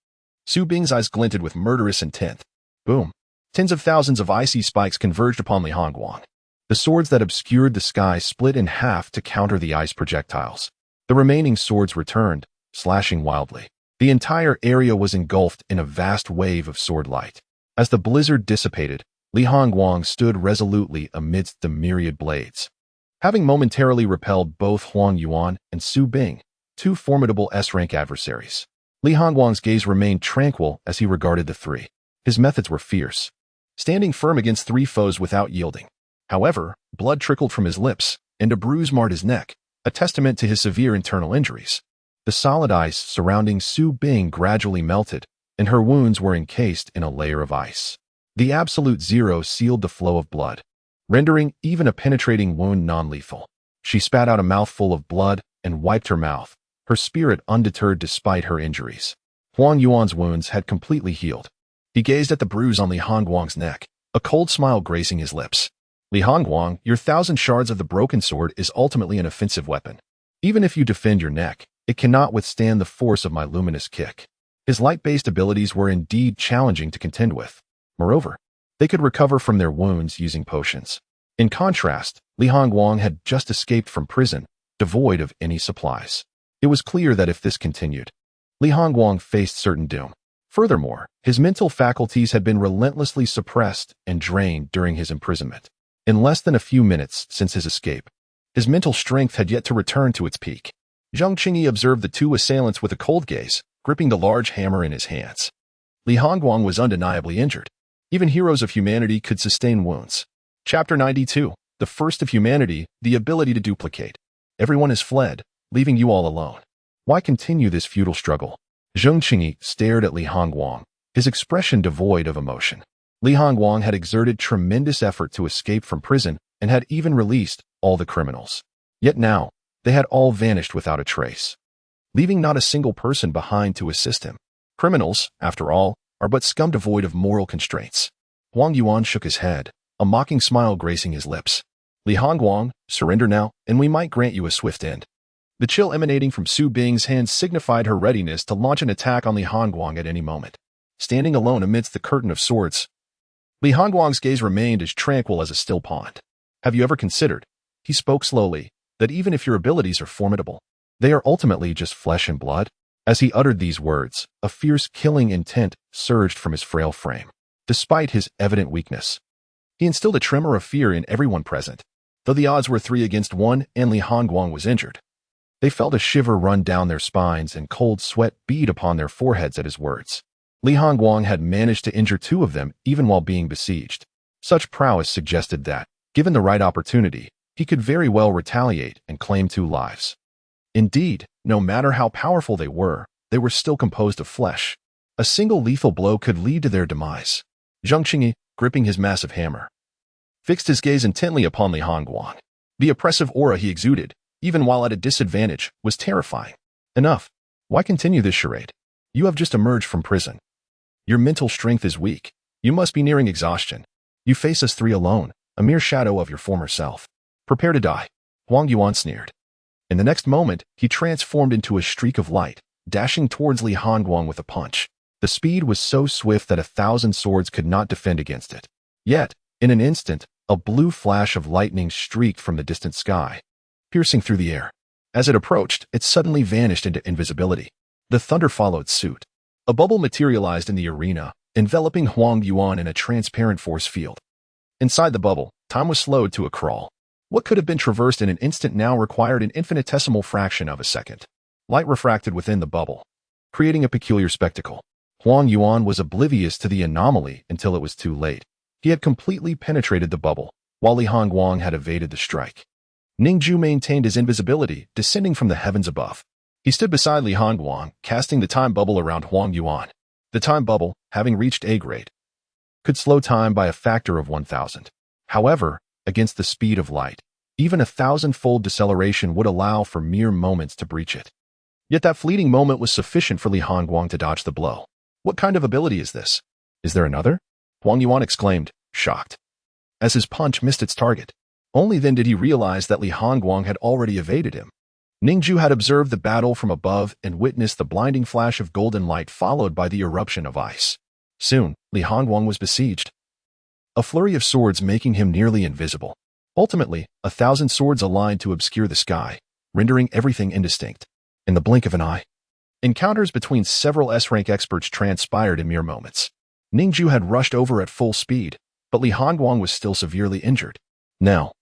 Su Bing's eyes glinted with murderous intent. Boom! Tens of thousands of icy spikes converged upon Li Hongguang. The swords that obscured the sky split in half to counter the ice projectiles. The remaining swords returned, slashing wildly. The entire area was engulfed in a vast wave of sword light. As the blizzard dissipated, Li Hongguang stood resolutely amidst the myriad blades. Having momentarily repelled both Huang Yuan and Su Bing, two formidable S-rank adversaries, Li Hongguang's gaze remained tranquil as he regarded the three. His methods were fierce, standing firm against three foes without yielding. However, blood trickled from his lips, and a bruise marred his neck, a testament to his severe internal injuries. The solid ice surrounding Su Bing gradually melted, and her wounds were encased in a layer of ice. The absolute zero sealed the flow of blood, rendering even a penetrating wound non-lethal. She spat out a mouthful of blood and wiped her mouth, her spirit undeterred despite her injuries. Huang Yuan's wounds had completely healed. He gazed at the bruise on Li Hongguang's neck, a cold smile gracing his lips. Li Hongguang, your 1,000 shards of the broken sword is ultimately an offensive weapon. Even if you defend your neck, it cannot withstand the force of my luminous kick. His light-based abilities were indeed challenging to contend with. Moreover, they could recover from their wounds using potions. In contrast, Li Hongguang had just escaped from prison, devoid of any supplies. It was clear that if this continued, Li Hongguang faced certain doom. Furthermore, his mental faculties had been relentlessly suppressed and drained during his imprisonment. In less than a few minutes since his escape, his mental strength had yet to return to its peak. Zhang Qingyi observed the two assailants with a cold gaze, gripping the large hammer in his hands. Li Hongguang was undeniably injured. Even heroes of humanity could sustain wounds. Chapter 92. The first of humanity, the ability to duplicate. Everyone has fled, leaving you all alone. Why continue this futile struggle? Zheng Qingyi stared at Li Hongguang, his expression devoid of emotion. Li Hongguang had exerted tremendous effort to escape from prison and had even released all the criminals. Yet now, they had all vanished without a trace, leaving not a single person behind to assist him. Criminals, after all, are but scum devoid of moral constraints. Huang Yuan shook his head, a mocking smile gracing his lips. Li Hongguang, surrender now, and we might grant you a swift end. The chill emanating from Su Bing's hands signified her readiness to launch an attack on Li Hongguang at any moment. Standing alone amidst the curtain of swords, Li Hongguang's gaze remained as tranquil as a still pond. Have you ever considered, he spoke slowly, that even if your abilities are formidable, they are ultimately just flesh and blood? As he uttered these words, a fierce killing intent surged from his frail frame. Despite his evident weakness, he instilled a tremor of fear in everyone present. Though the odds were 3 against 1 and Li Hongguang was injured, they felt a shiver run down their spines and cold sweat bead upon their foreheads at his words. Li Hongguang had managed to injure 2 of them even while being besieged. Such prowess suggested that, given the right opportunity, he could very well retaliate and claim 2 lives. Indeed, no matter how powerful they were still composed of flesh. A single lethal blow could lead to their demise. Zheng Qingyi, gripping his massive hammer, fixed his gaze intently upon Li Hongguang. The oppressive aura he exuded, even while at a disadvantage, was terrifying. Enough. Why continue this charade? You have just emerged from prison. Your mental strength is weak. You must be nearing exhaustion. You face us 3 alone, a mere shadow of your former self. Prepare to die. Huang Yuan sneered. In the next moment, he transformed into a streak of light, dashing towards Li Hongguang with a punch. The speed was so swift that 1,000 swords could not defend against it. Yet, in an instant, a blue flash of lightning streaked from the distant sky, piercing through the air. As it approached, it suddenly vanished into invisibility. The thunder followed suit. A bubble materialized in the arena, enveloping Huang Yuan in a transparent force field. Inside the bubble, time was slowed to a crawl. What could have been traversed in an instant now required an infinitesimal fraction of a second. Light refracted within the bubble, creating a peculiar spectacle. Huang Yuan was oblivious to the anomaly until it was too late. He had completely penetrated the bubble, while Li Hongguang had evaded the strike. Ning Jue maintained his invisibility, descending from the heavens above. He stood beside Li Hongguang, casting the time bubble around Huang Yuan. The time bubble, having reached A grade, could slow time by a factor of 1,000. However, against the speed of light, even 1,000-fold deceleration would allow for mere moments to breach it. Yet that fleeting moment was sufficient for Li Hongguang to dodge the blow. What kind of ability is this? Is there another? Huang Yuan exclaimed, shocked, as his punch missed its target. Only then did he realize that Li Hongguang had already evaded him. Ning Jue had observed the battle from above and witnessed the blinding flash of golden light followed by the eruption of ice. Soon, Li Hongguang was besieged, a flurry of swords making him nearly invisible. Ultimately, 1,000 swords aligned to obscure the sky, rendering everything indistinct. In the blink of an eye, encounters between several S-rank experts transpired in mere moments. Ning Jue had rushed over at full speed, but Li Hongguang was still severely injured. Now,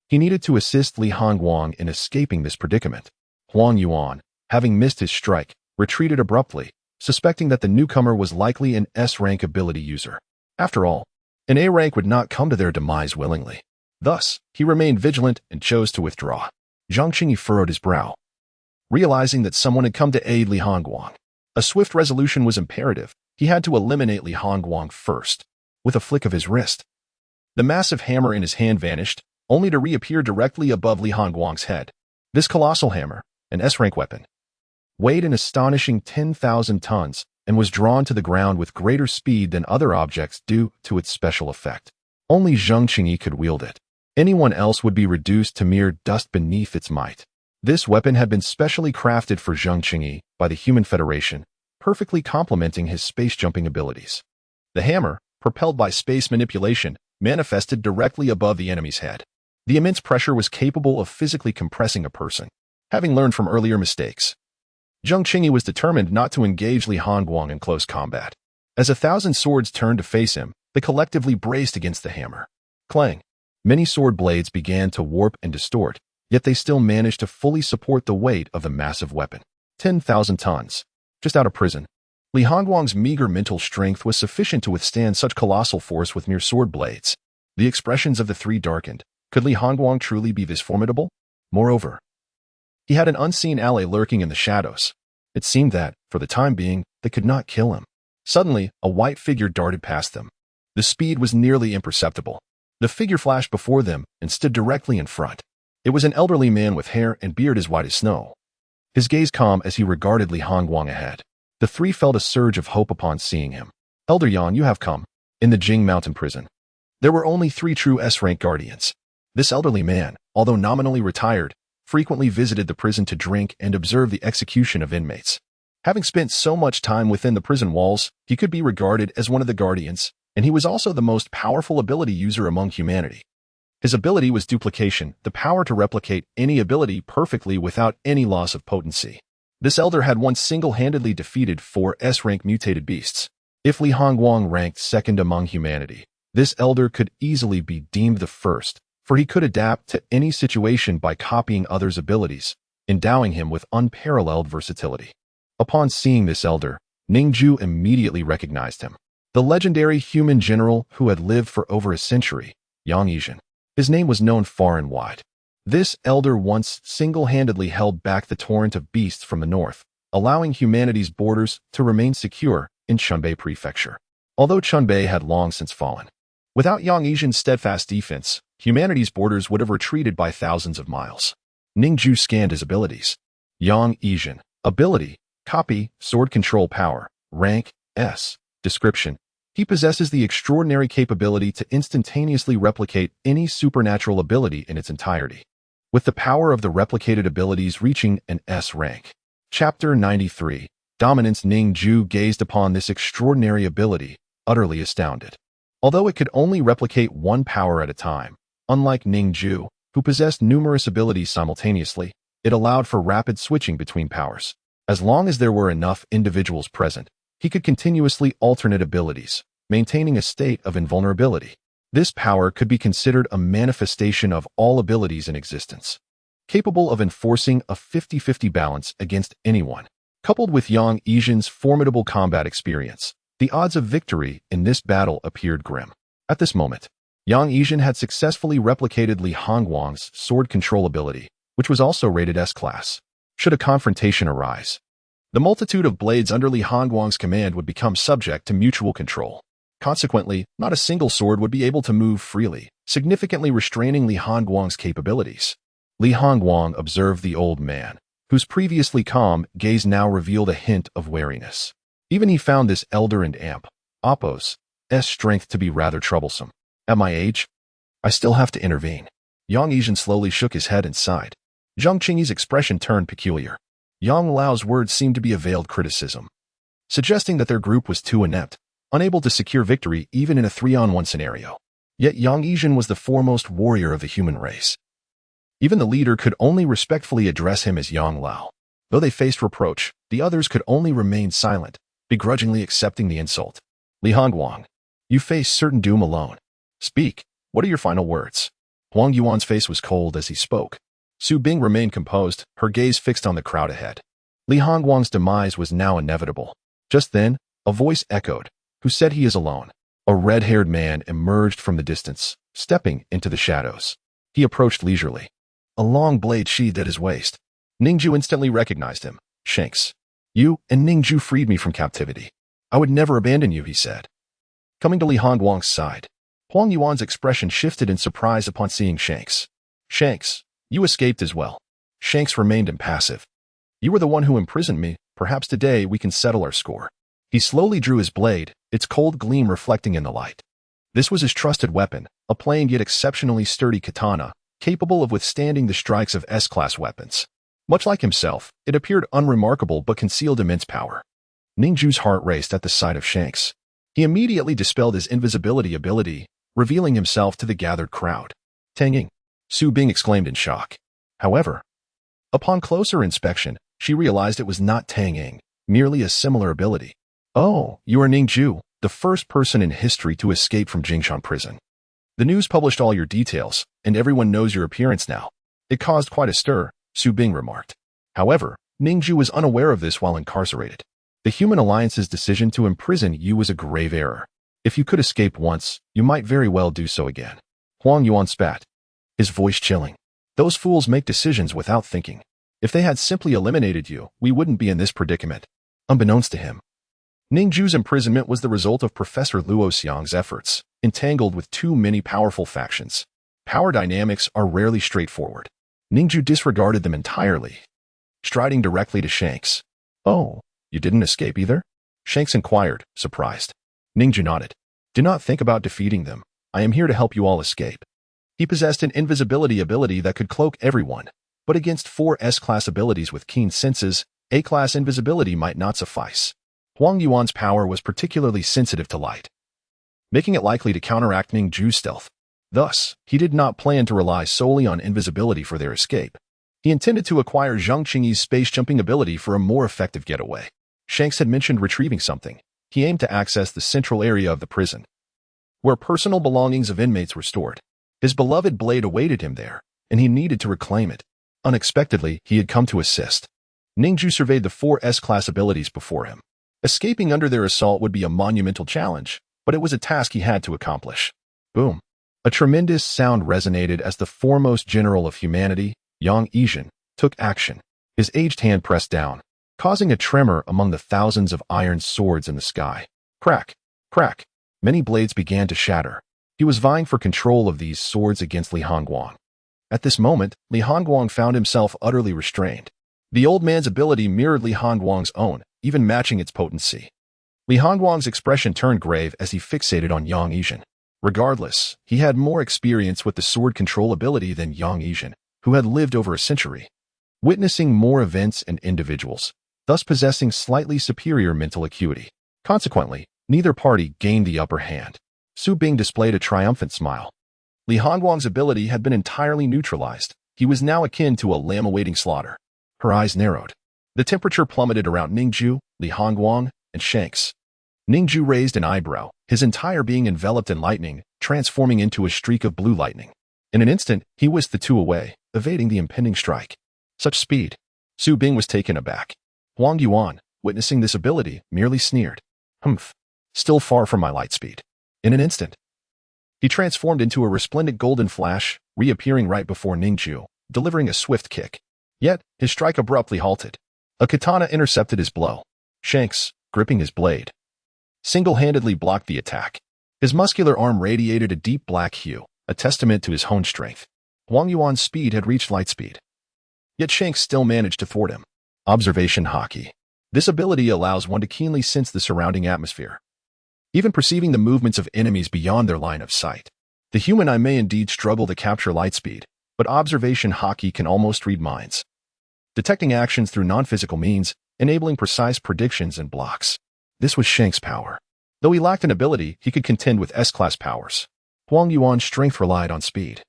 he needed to assist Li Hongguang in escaping this predicament. Huang Yuan, having missed his strike, retreated abruptly, suspecting that the newcomer was likely an S-rank ability user. After all, an A rank would not come to their demise willingly. Thus, he remained vigilant and chose to withdraw. Zheng Qingyi furrowed his brow, realizing that someone had come to aid Li Hongguang. A swift resolution was imperative. He had to eliminate Li Hongguang first. With a flick of his wrist, the massive hammer in his hand vanished, only to reappear directly above Li Hongguang's head. This colossal hammer, an S-rank weapon, weighed an astonishing 10,000 tons and was drawn to the ground with greater speed than other objects due to its special effect. Only Zheng Qingyi could wield it. Anyone else would be reduced to mere dust beneath its might. This weapon had been specially crafted for Zheng Qingyi by the Human Federation, perfectly complementing his space-jumping abilities. The hammer, propelled by space manipulation, manifested directly above the enemy's head. The immense pressure was capable of physically compressing a person. Having learned from earlier mistakes, Zheng Qingyi was determined not to engage Li Hongguang in close combat. As 1,000 swords turned to face him, they collectively braced against the hammer. Clang! Many sword blades began to warp and distort, yet they still managed to fully support the weight of the massive weapon. 10,000 tons. Just out of prison, Li Hongguang's meager mental strength was sufficient to withstand such colossal force with mere sword blades. The expressions of the 3 darkened. Could Li Hongguang truly be this formidable? Moreover, He had an unseen ally lurking in the shadows. It seemed that, for the time being, they could not kill him. Suddenly, a white figure darted past them. The speed was nearly imperceptible. The figure flashed before them and stood directly in front. It was an elderly man with hair and beard as white as snow. His gaze calm as he regarded Li Hongguang ahead. The three felt a surge of hope upon seeing him. Elder Yan, you have come. In the Jing Mountain prison, there were only 3 true S-rank guardians. This elderly man, although nominally retired, frequently visited the prison to drink and observe the execution of inmates. Having spent so much time within the prison walls, he could be regarded as one of the guardians, and he was also the most powerful ability user among humanity. His ability was duplication, the power to replicate any ability perfectly without any loss of potency. This elder had once single-handedly defeated 4 S-rank mutated beasts. If Li Hongguang ranked second among humanity, this elder could easily be deemed the first, for he could adapt to any situation by copying others' abilities, endowing him with unparalleled versatility. Upon seeing this elder, Ning Jue immediately recognized him. The legendary human general who had lived for over a century, Yang Yizhen. His name was known far and wide. This elder once single-handedly held back the torrent of beasts from the north, allowing humanity's borders to remain secure in Chunbei Prefecture. Although Chunbei had long since fallen, without Yang Yizhen's steadfast defense, humanity's borders would have retreated by thousands of miles. Ning Jue scanned his abilities. Yang Yizhen. Ability. Copy. Sword control power. Rank. S. Description. He possesses the extraordinary capability to instantaneously replicate any supernatural ability in its entirety, with the power of the replicated abilities reaching an S rank. Chapter 93. Dominance. Ning Jue gazed upon this extraordinary ability, utterly astounded. Although it could only replicate one power at a time, unlike Ning Jue, who possessed numerous abilities simultaneously, it allowed for rapid switching between powers. As long as there were enough individuals present, he could continuously alternate abilities, maintaining a state of invulnerability. This power could be considered a manifestation of all abilities in existence, capable of enforcing a 50-50 balance against anyone. Coupled with Yang Yizhen's formidable combat experience, the odds of victory in this battle appeared grim. At this moment, Yang Yizhen had successfully replicated Li Hongguang's sword control ability, which was also rated S-class. Should a confrontation arise, the multitude of blades under Li Hongguang's command would become subject to mutual control. Consequently, not a single sword would be able to move freely, significantly restraining Li Hongguang's capabilities. Li Hongguang observed the old man, whose previously calm gaze now revealed a hint of wariness. Even he found this elder and Oppo's strength to be rather troublesome. At my age, I still have to intervene. Yang Yizhen slowly shook his head and sighed. Zhang Qingyi's expression turned peculiar. Yang Lao's words seemed to be a veiled criticism, suggesting that their group was too inept, unable to secure victory even in a 3-on-1 scenario. Yet Yang Yizhen was the foremost warrior of the human race. Even the leader could only respectfully address him as Yang Lao. Though they faced reproach, the others could only remain silent, begrudgingly accepting the insult. Li Hongguang, you face certain doom alone. Speak, what are your final words? Huang Yuan's face was cold as he spoke. Su Bing remained composed, her gaze fixed on the crowd ahead. Li Hongguang's demise was now inevitable. Just then, a voice echoed. Who said he is alone? A red-haired man emerged from the distance, stepping into the shadows. He approached leisurely, a long blade sheathed at his waist. Ning Jue instantly recognized him. Shanks. You and Ning Jue freed me from captivity. I would never abandon you, he said. Coming to Li Hongguang's side, Huang Yuan's expression shifted in surprise upon seeing Shanks. Shanks, you escaped as well. Shanks remained impassive. You were the one who imprisoned me. Perhaps today we can settle our score. He slowly drew his blade, its cold gleam reflecting in the light. This was his trusted weapon, a plain yet exceptionally sturdy katana, capable of withstanding the strikes of S-class weapons. Much like himself, it appeared unremarkable but concealed immense power. Ning Jue's heart raced at the sight of Shanks. He immediately dispelled his invisibility ability, revealing himself to the gathered crowd. Tang Ying, Su Bing exclaimed in shock. However, upon closer inspection, she realized it was not Tang Ying, merely a similar ability. Oh, you are Ning Jue, the first person in history to escape from Jingshan prison. The news published all your details, and everyone knows your appearance now. It caused quite a stir, Su Bing remarked. However, Ning Jue was unaware of this while incarcerated. The Human Alliance's decision to imprison you was a grave error. If you could escape once, you might very well do so again. Huang Yuan spat, his voice chilling. Those fools make decisions without thinking. If they had simply eliminated you, we wouldn't be in this predicament. Unbeknownst to him, Ning Jue's imprisonment was the result of Professor Luo Xiang's efforts, entangled with too many powerful factions. Power dynamics are rarely straightforward. Ning Jue disregarded them entirely, striding directly to Shanks. "Oh, you didn't escape either?" Shanks inquired, surprised. Ning Jue nodded. "Do not think about defeating them. I am here to help you all escape." He possessed an invisibility ability that could cloak everyone, but against 4 S-class abilities with keen senses, A-class invisibility might not suffice. Huang Yuan's power was particularly sensitive to light, making it likely to counteract Ning Jue's stealth. Thus, he did not plan to rely solely on invisibility for their escape. He intended to acquire Zhang Qingyi's space-jumping ability for a more effective getaway. Shanks had mentioned retrieving something. He aimed to access the central area of the prison, where personal belongings of inmates were stored. His beloved blade awaited him there, and he needed to reclaim it. Unexpectedly, he had come to assist. Ning Jue surveyed the 4 S-class abilities before him. Escaping under their assault would be a monumental challenge, but it was a task he had to accomplish. Boom. A tremendous sound resonated as the foremost general of humanity, Yang Yizhen, took action. His aged hand pressed down, causing a tremor among the thousands of iron swords in the sky. Crack, crack. Many blades began to shatter. He was vying for control of these swords against Li Hongguang. At this moment, Li Hongguang found himself utterly restrained. The old man's ability mirrored Li Hongguang's own, even matching its potency. Li Hongguang's expression turned grave as he fixated on Yang Yizhen. Regardless, he had more experience with the sword control ability than Yang Yizhen, who had lived over a century, witnessing more events and individuals, thus possessing slightly superior mental acuity. Consequently, neither party gained the upper hand. Su Bing displayed a triumphant smile. Li Hongguang's ability had been entirely neutralized. He was now akin to a lamb awaiting slaughter. Her eyes narrowed. The temperature plummeted around Ning Jue, Li Hongguang, and Shanks. Ning Jue raised an eyebrow, his entire being enveloped in lightning, transforming into a streak of blue lightning. In an instant, he whisked the two away, evading the impending strike. Such speed. Su Bing was taken aback. Huang Yuan, witnessing this ability, merely sneered. Humph. Still far from my light speed. In an instant, he transformed into a resplendent golden flash, reappearing right before Ning Jue, delivering a swift kick. Yet, his strike abruptly halted. A katana intercepted his blow. Shanks, gripping his blade, single-handedly blocked the attack. His muscular arm radiated a deep black hue, a testament to his honed strength. Huang Yuan's speed had reached light speed. Yet Shanks still managed to thwart him. Observation Haki. This ability allows one to keenly sense the surrounding atmosphere, even perceiving the movements of enemies beyond their line of sight. The human eye may indeed struggle to capture light speed, but observation Haki can almost read minds, detecting actions through non-physical means, enabling precise predictions and blocks. This was Shanks' power. Though he lacked an ability, he could contend with S-class powers. Huang Yuan's strength relied on speed.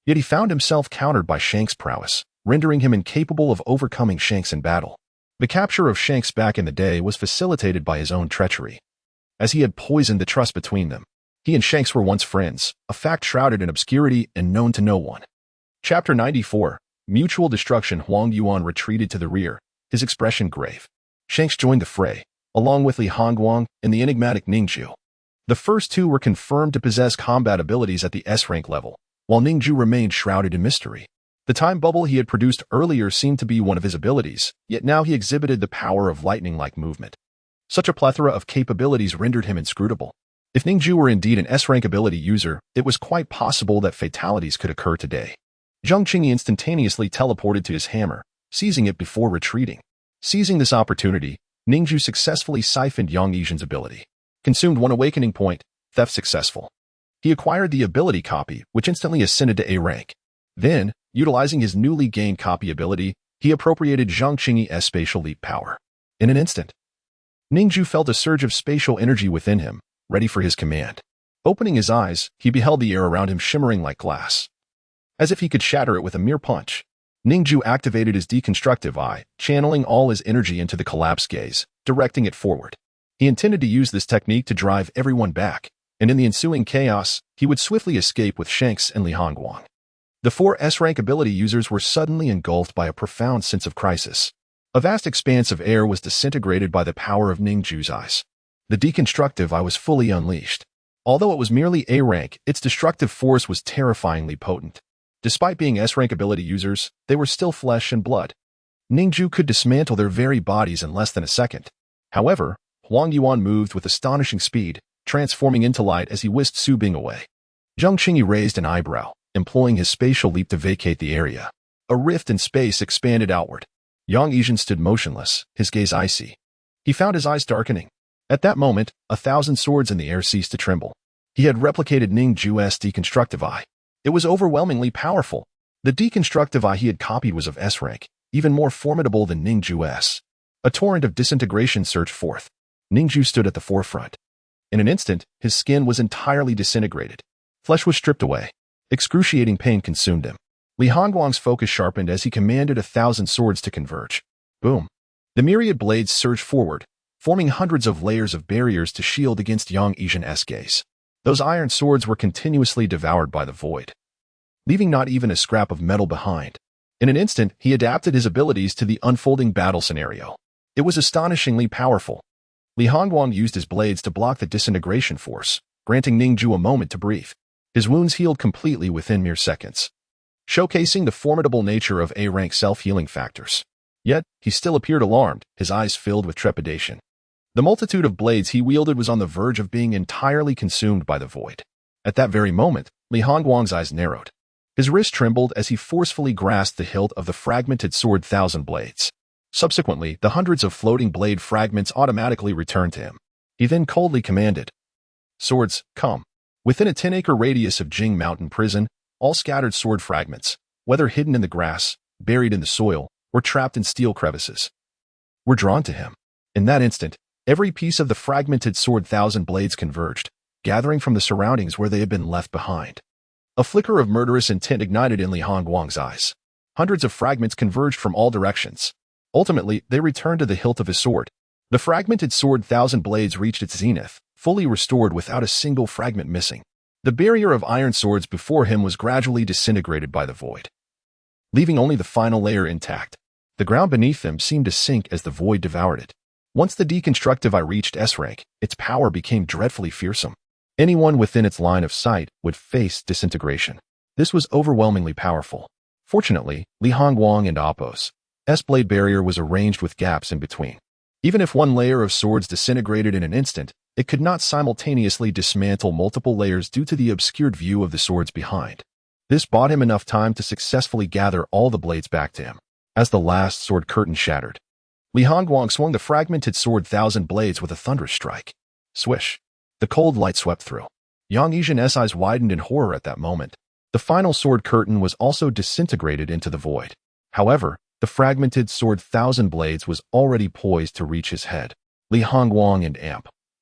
Yet he found himself countered by Shanks' prowess, rendering him incapable of overcoming Shanks in battle. The capture of Shanks back in the day was facilitated by his own treachery, as he had poisoned the trust between them. He and Shanks were once friends, a fact shrouded in obscurity and known to no one. Chapter 94. Mutual Destruction. Huang Yuan retreated to the rear, his expression grave. Shanks joined the fray, along with Li Hongguang and the enigmatic Ning Jue. The first two were confirmed to possess combat abilities at the S-rank level, while Ning Jue remained shrouded in mystery. The time bubble he had produced earlier seemed to be one of his abilities, yet now he exhibited the power of lightning-like movement. Such a plethora of capabilities rendered him inscrutable. If Ning Jue were indeed an S-rank ability user, it was quite possible that fatalities could occur today. Zhang Qingyi instantaneously teleported to his hammer, seizing it before retreating. Seizing this opportunity, Ning Jue successfully siphoned Yang Yizhen's ability. Consumed one awakening point, theft successful. He acquired the ability copy, which instantly ascended to A rank. Then, utilizing his newly gained copy ability, he appropriated Zhang Qingyi's spatial leap power. In an instant, Ning Jue felt a surge of spatial energy within him, ready for his command. Opening his eyes, he beheld the air around him shimmering like glass, as if he could shatter it with a mere punch. Ning Jue activated his deconstructive eye, channeling all his energy into the collapsed gaze, directing it forward. He intended to use this technique to drive everyone back, and in the ensuing chaos, he would swiftly escape with Shanks and Li Hongguang. The 4 S-rank ability users were suddenly engulfed by a profound sense of crisis. A vast expanse of air was disintegrated by the power of Ning Jue's eyes. The deconstructive eye was fully unleashed. Although it was merely A rank, its destructive force was terrifyingly potent. Despite being S-rank ability users, they were still flesh and blood. Ning Jue could dismantle their very bodies in less than a second. However, Huang Yuan moved with astonishing speed, transforming into light as he whisked Su Bing away. Zheng Qingyi raised an eyebrow, employing his spatial leap to vacate the area. A rift in space expanded outward. Yang Yizhen stood motionless, his gaze icy. He found his eyes darkening. At that moment, 1,000 swords in the air ceased to tremble. He had replicated Ning Jue's deconstructive eye. It was overwhelmingly powerful. The deconstructive eye he had copied was of S rank, even more formidable than Ning Jue's. A torrent of disintegration surged forth. Ning Jue stood at the forefront. In an instant, his skin was entirely disintegrated. Flesh was stripped away. Excruciating pain consumed him. Li Hongguang's focus sharpened as he commanded 1,000 swords to converge. Boom. The myriad blades surged forward, forming hundreds of layers of barriers to shield against Yang Yizhen's gaze. Those iron swords were continuously devoured by the void, leaving not even a scrap of metal behind. In an instant, he adapted his abilities to the unfolding battle scenario. It was astonishingly powerful. Li Hongguang used his blades to block the disintegration force, granting Ning Jue a moment to breathe. His wounds healed completely within mere seconds, showcasing the formidable nature of A-rank self-healing factors. Yet, he still appeared alarmed, his eyes filled with trepidation. The multitude of blades he wielded was on the verge of being entirely consumed by the void. At that very moment, Li Hongguang's eyes narrowed. His wrist trembled as he forcefully grasped the hilt of the fragmented sword 1,000 blades. Subsequently, the hundreds of floating blade fragments automatically returned to him. He then coldly commanded, "Swords, come." Within a 10-acre radius of Jing Mountain Prison, all scattered sword fragments, whether hidden in the grass, buried in the soil, or trapped in steel crevices, were drawn to him. In that instant, every piece of the fragmented sword 1,000 blades converged, gathering from the surroundings where they had been left behind. A flicker of murderous intent ignited in Li Hongguang's eyes. Hundreds of fragments converged from all directions. Ultimately, they returned to the hilt of his sword. The fragmented sword 1,000 blades reached its zenith, fully restored without a single fragment missing. The barrier of iron swords before him was gradually disintegrated by the void, leaving only the final layer intact. The ground beneath them seemed to sink as the void devoured it. Once the deconstructive eye reached S rank, its power became dreadfully fearsome. Anyone within its line of sight would face disintegration. This was overwhelmingly powerful. Fortunately, Li Hongguang and Appo's S-blade barrier was arranged with gaps in between. Even if one layer of swords disintegrated in an instant, it could not simultaneously dismantle multiple layers due to the obscured view of the swords behind. This bought him enough time to successfully gather all the blades back to him. As the last sword curtain shattered, Li Hongguang swung the fragmented sword 1,000 blades with a thunderous strike. Swish. The cold light swept through. Yang Yizhen's eyes widened in horror at that moment. The final sword curtain was also disintegrated into the void. However, the fragmented sword 1,000 blades was already poised to reach his head. Li Hongguang and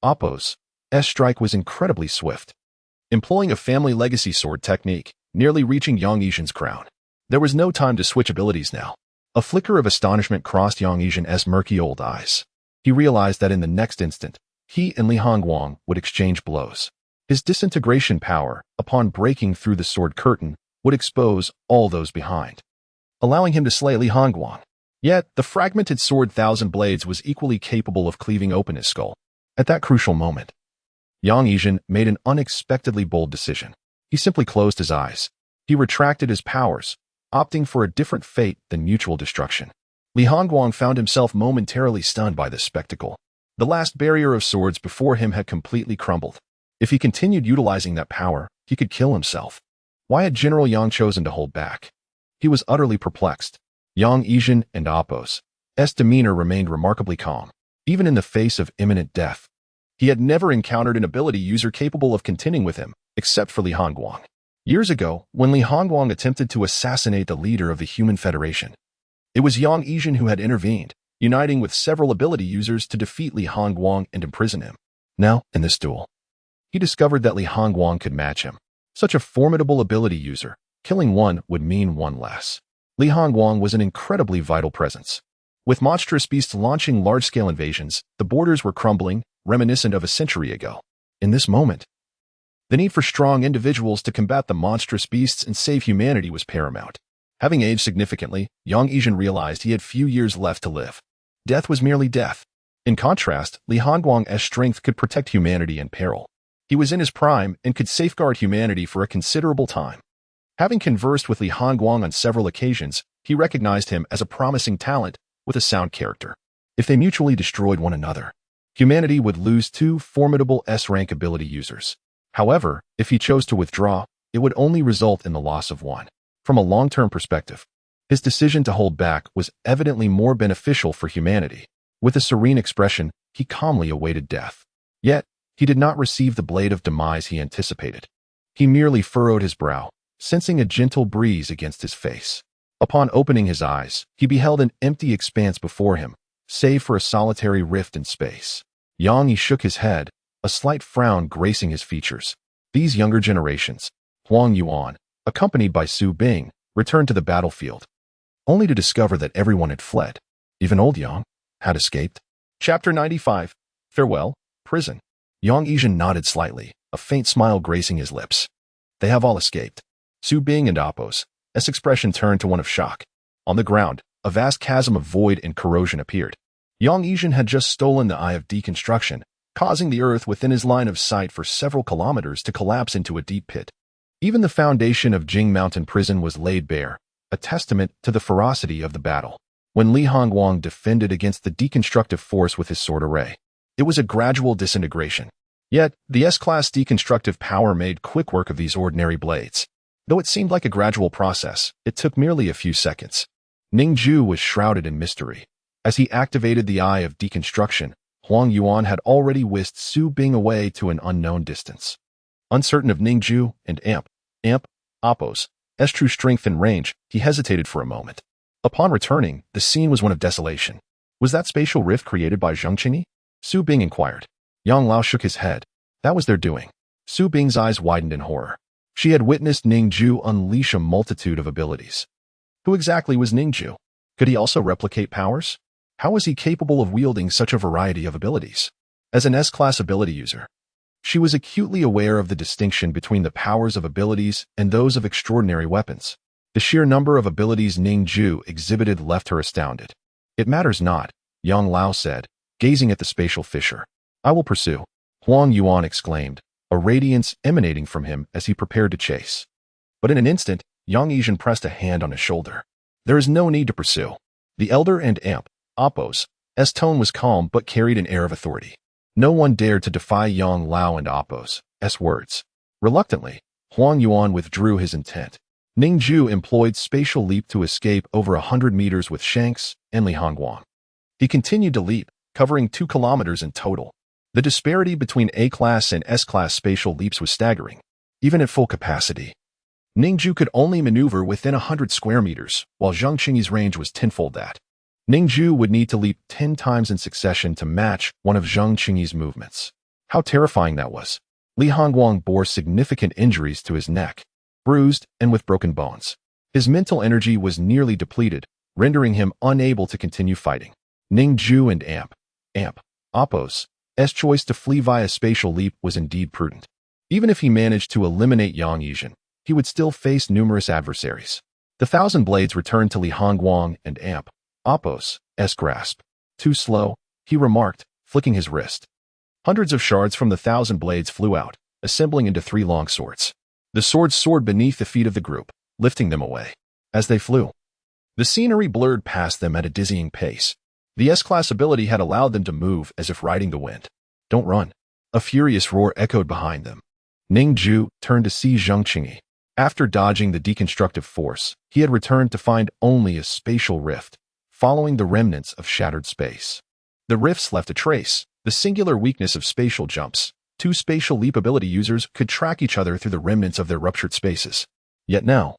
Appo's S-strike was incredibly swift, employing a family legacy sword technique, nearly reaching Yang Yizhen's crown. There was no time to switch abilities now. A flicker of astonishment crossed Yang Yizhen's murky old eyes. He realized that in the next instant, he and Li Hongguang would exchange blows. His disintegration power, upon breaking through the sword curtain, would expose all those behind, allowing him to slay Li Hongguang. Yet, the fragmented sword 1,000 blades was equally capable of cleaving open his skull. At that crucial moment, Yang Yizhen made an unexpectedly bold decision. He simply closed his eyes. He retracted his powers, opting for a different fate than mutual destruction. Li Hongguang found himself momentarily stunned by this spectacle. The last barrier of swords before him had completely crumbled. If he continued utilizing that power, he could kill himself. Why had General Yang chosen to hold back? He was utterly perplexed. Yang Yizhen and Appo's demeanor remained remarkably calm, even in the face of imminent death. He had never encountered an ability user capable of contending with him, except for Li Hongguang. Years ago, when Li Hongguang attempted to assassinate the leader of the Human Federation, it was Yang Yizhen who had intervened, uniting with several ability users to defeat Li Hongguang and imprison him. Now, in this duel, he discovered that Li Hongguang could match him. Such a formidable ability user, killing one would mean one less. Li Hongguang was an incredibly vital presence. With monstrous beasts launching large-scale invasions, the borders were crumbling, reminiscent of a century ago. In this moment, the need for strong individuals to combat the monstrous beasts and save humanity was paramount. Having aged significantly, Yang Yizhen realized he had few years left to live. Death was merely death. In contrast, Li Hongguang's strength could protect humanity in peril. He was in his prime and could safeguard humanity for a considerable time. Having conversed with Li Hongguang on several occasions, He recognized him as a promising talent with a sound character. If they mutually destroyed one another, humanity would lose two formidable S-rank ability users. However, if he chose to withdraw, it would only result in the loss of one. From a long-term perspective, his decision to hold back was evidently more beneficial for humanity. With a serene expression, he calmly awaited death. Yet, he did not receive the blade of demise he anticipated. He merely furrowed his brow, sensing a gentle breeze against his face. Upon opening his eyes, he beheld an empty expanse before him, save for a solitary rift in space. Yang Yi shook his head, a slight frown gracing his features. These younger generations, Huang Yuan, accompanied by Su Bing, returned to the battlefield, only to discover that everyone had fled. Even old Yang had escaped. Chapter 95. Farewell, Prison. Yang Yizhen nodded slightly, a faint smile gracing his lips. They have all escaped. Su Bing and Appo's expression turned to one of shock. On the ground, a vast chasm of void and corrosion appeared. Yang Yizhen had just stolen the Eye of Deconstruction, causing the earth within his line of sight for several kilometers to collapse into a deep pit. Even the foundation of Jing Mountain Prison was laid bare, a testament to the ferocity of the battle. When Li Hongguang defended against the deconstructive force with his sword array, it was a gradual disintegration. Yet, the S-class deconstructive power made quick work of these ordinary blades. Though it seemed like a gradual process, it took merely a few seconds. Ning Jue was shrouded in mystery. As he activated the Eye of Deconstruction, Huang Yuan had already whisked Su Bing away to an unknown distance. Uncertain of Ning Jue and Appo's true strength and range, he hesitated for a moment. Upon returning, the scene was one of desolation. Was that spatial rift created by Zheng Qingyi? Su Bing inquired. Yang Lao shook his head. That was their doing. Su Bing's eyes widened in horror. She had witnessed Ning Jue unleash a multitude of abilities. Who exactly was Ning Jue? Could he also replicate powers? How was he capable of wielding such a variety of abilities? As an S-class ability user, she was acutely aware of the distinction between the powers of abilities and those of extraordinary weapons. The sheer number of abilities Ning Jue exhibited left her astounded. It matters not, Yang Lao said, gazing at the spatial fissure. I will pursue, Huang Yuan exclaimed, a radiance emanating from him as he prepared to chase. But in an instant, Yang Yizhen pressed a hand on his shoulder. There is no need to pursue. The elder and Appo's tone was calm but carried an air of authority. No one dared to defy Yang Lao and Appo's words. Reluctantly, Huang Yuan withdrew his intent. Ning Jue employed spatial leap to escape over 100 meters with Shanks and Li Hongguang. He continued to leap, covering 2 kilometers in total. The disparity between A-class and S-class spatial leaps was staggering. Even at full capacity, Ning Jue could only maneuver within 100 square meters, while Zheng Qingyi's range was tenfold that. Ning Jue would need to leap 10 times in succession to match one of Zheng Qingyi's movements. How terrifying that was. Li Hongguang bore significant injuries to his neck, bruised and with broken bones. His mental energy was nearly depleted, rendering him unable to continue fighting. Ning Jue and Appo's choice to flee via spatial leap was indeed prudent. Even if he managed to eliminate Yang Yizhen, he would still face numerous adversaries. The 1,000 blades returned to Li Hongguang and Appo's grasp. Too slow, he remarked, flicking his wrist. Hundreds of shards from the 1,000 blades flew out, assembling into 3 long swords. The swords soared beneath the feet of the group, lifting them away. As they flew, the scenery blurred past them at a dizzying pace. The S-class ability had allowed them to move as if riding the wind. Don't run. A furious roar echoed behind them. Ning Jue turned to see Zheng Qingyi. After dodging the deconstructive force, he had returned to find only a spatial rift, following the remnants of shattered space. The rifts left a trace, the singular weakness of spatial jumps. 2 spatial leap ability users could track each other through the remnants of their ruptured spaces. Yet now,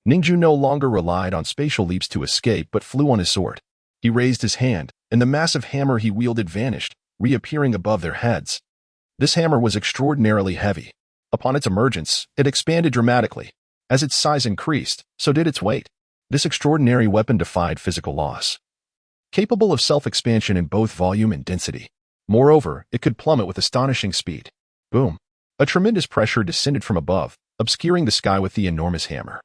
Ning Jue no longer relied on spatial leaps to escape but flew on his sword. He raised his hand, and the massive hammer he wielded vanished, reappearing above their heads. This hammer was extraordinarily heavy. Upon its emergence, it expanded dramatically. As its size increased, so did its weight. This extraordinary weapon defied physical laws, capable of self-expansion in both volume and density. Moreover, it could plummet with astonishing speed. Boom! A tremendous pressure descended from above, obscuring the sky with the enormous hammer.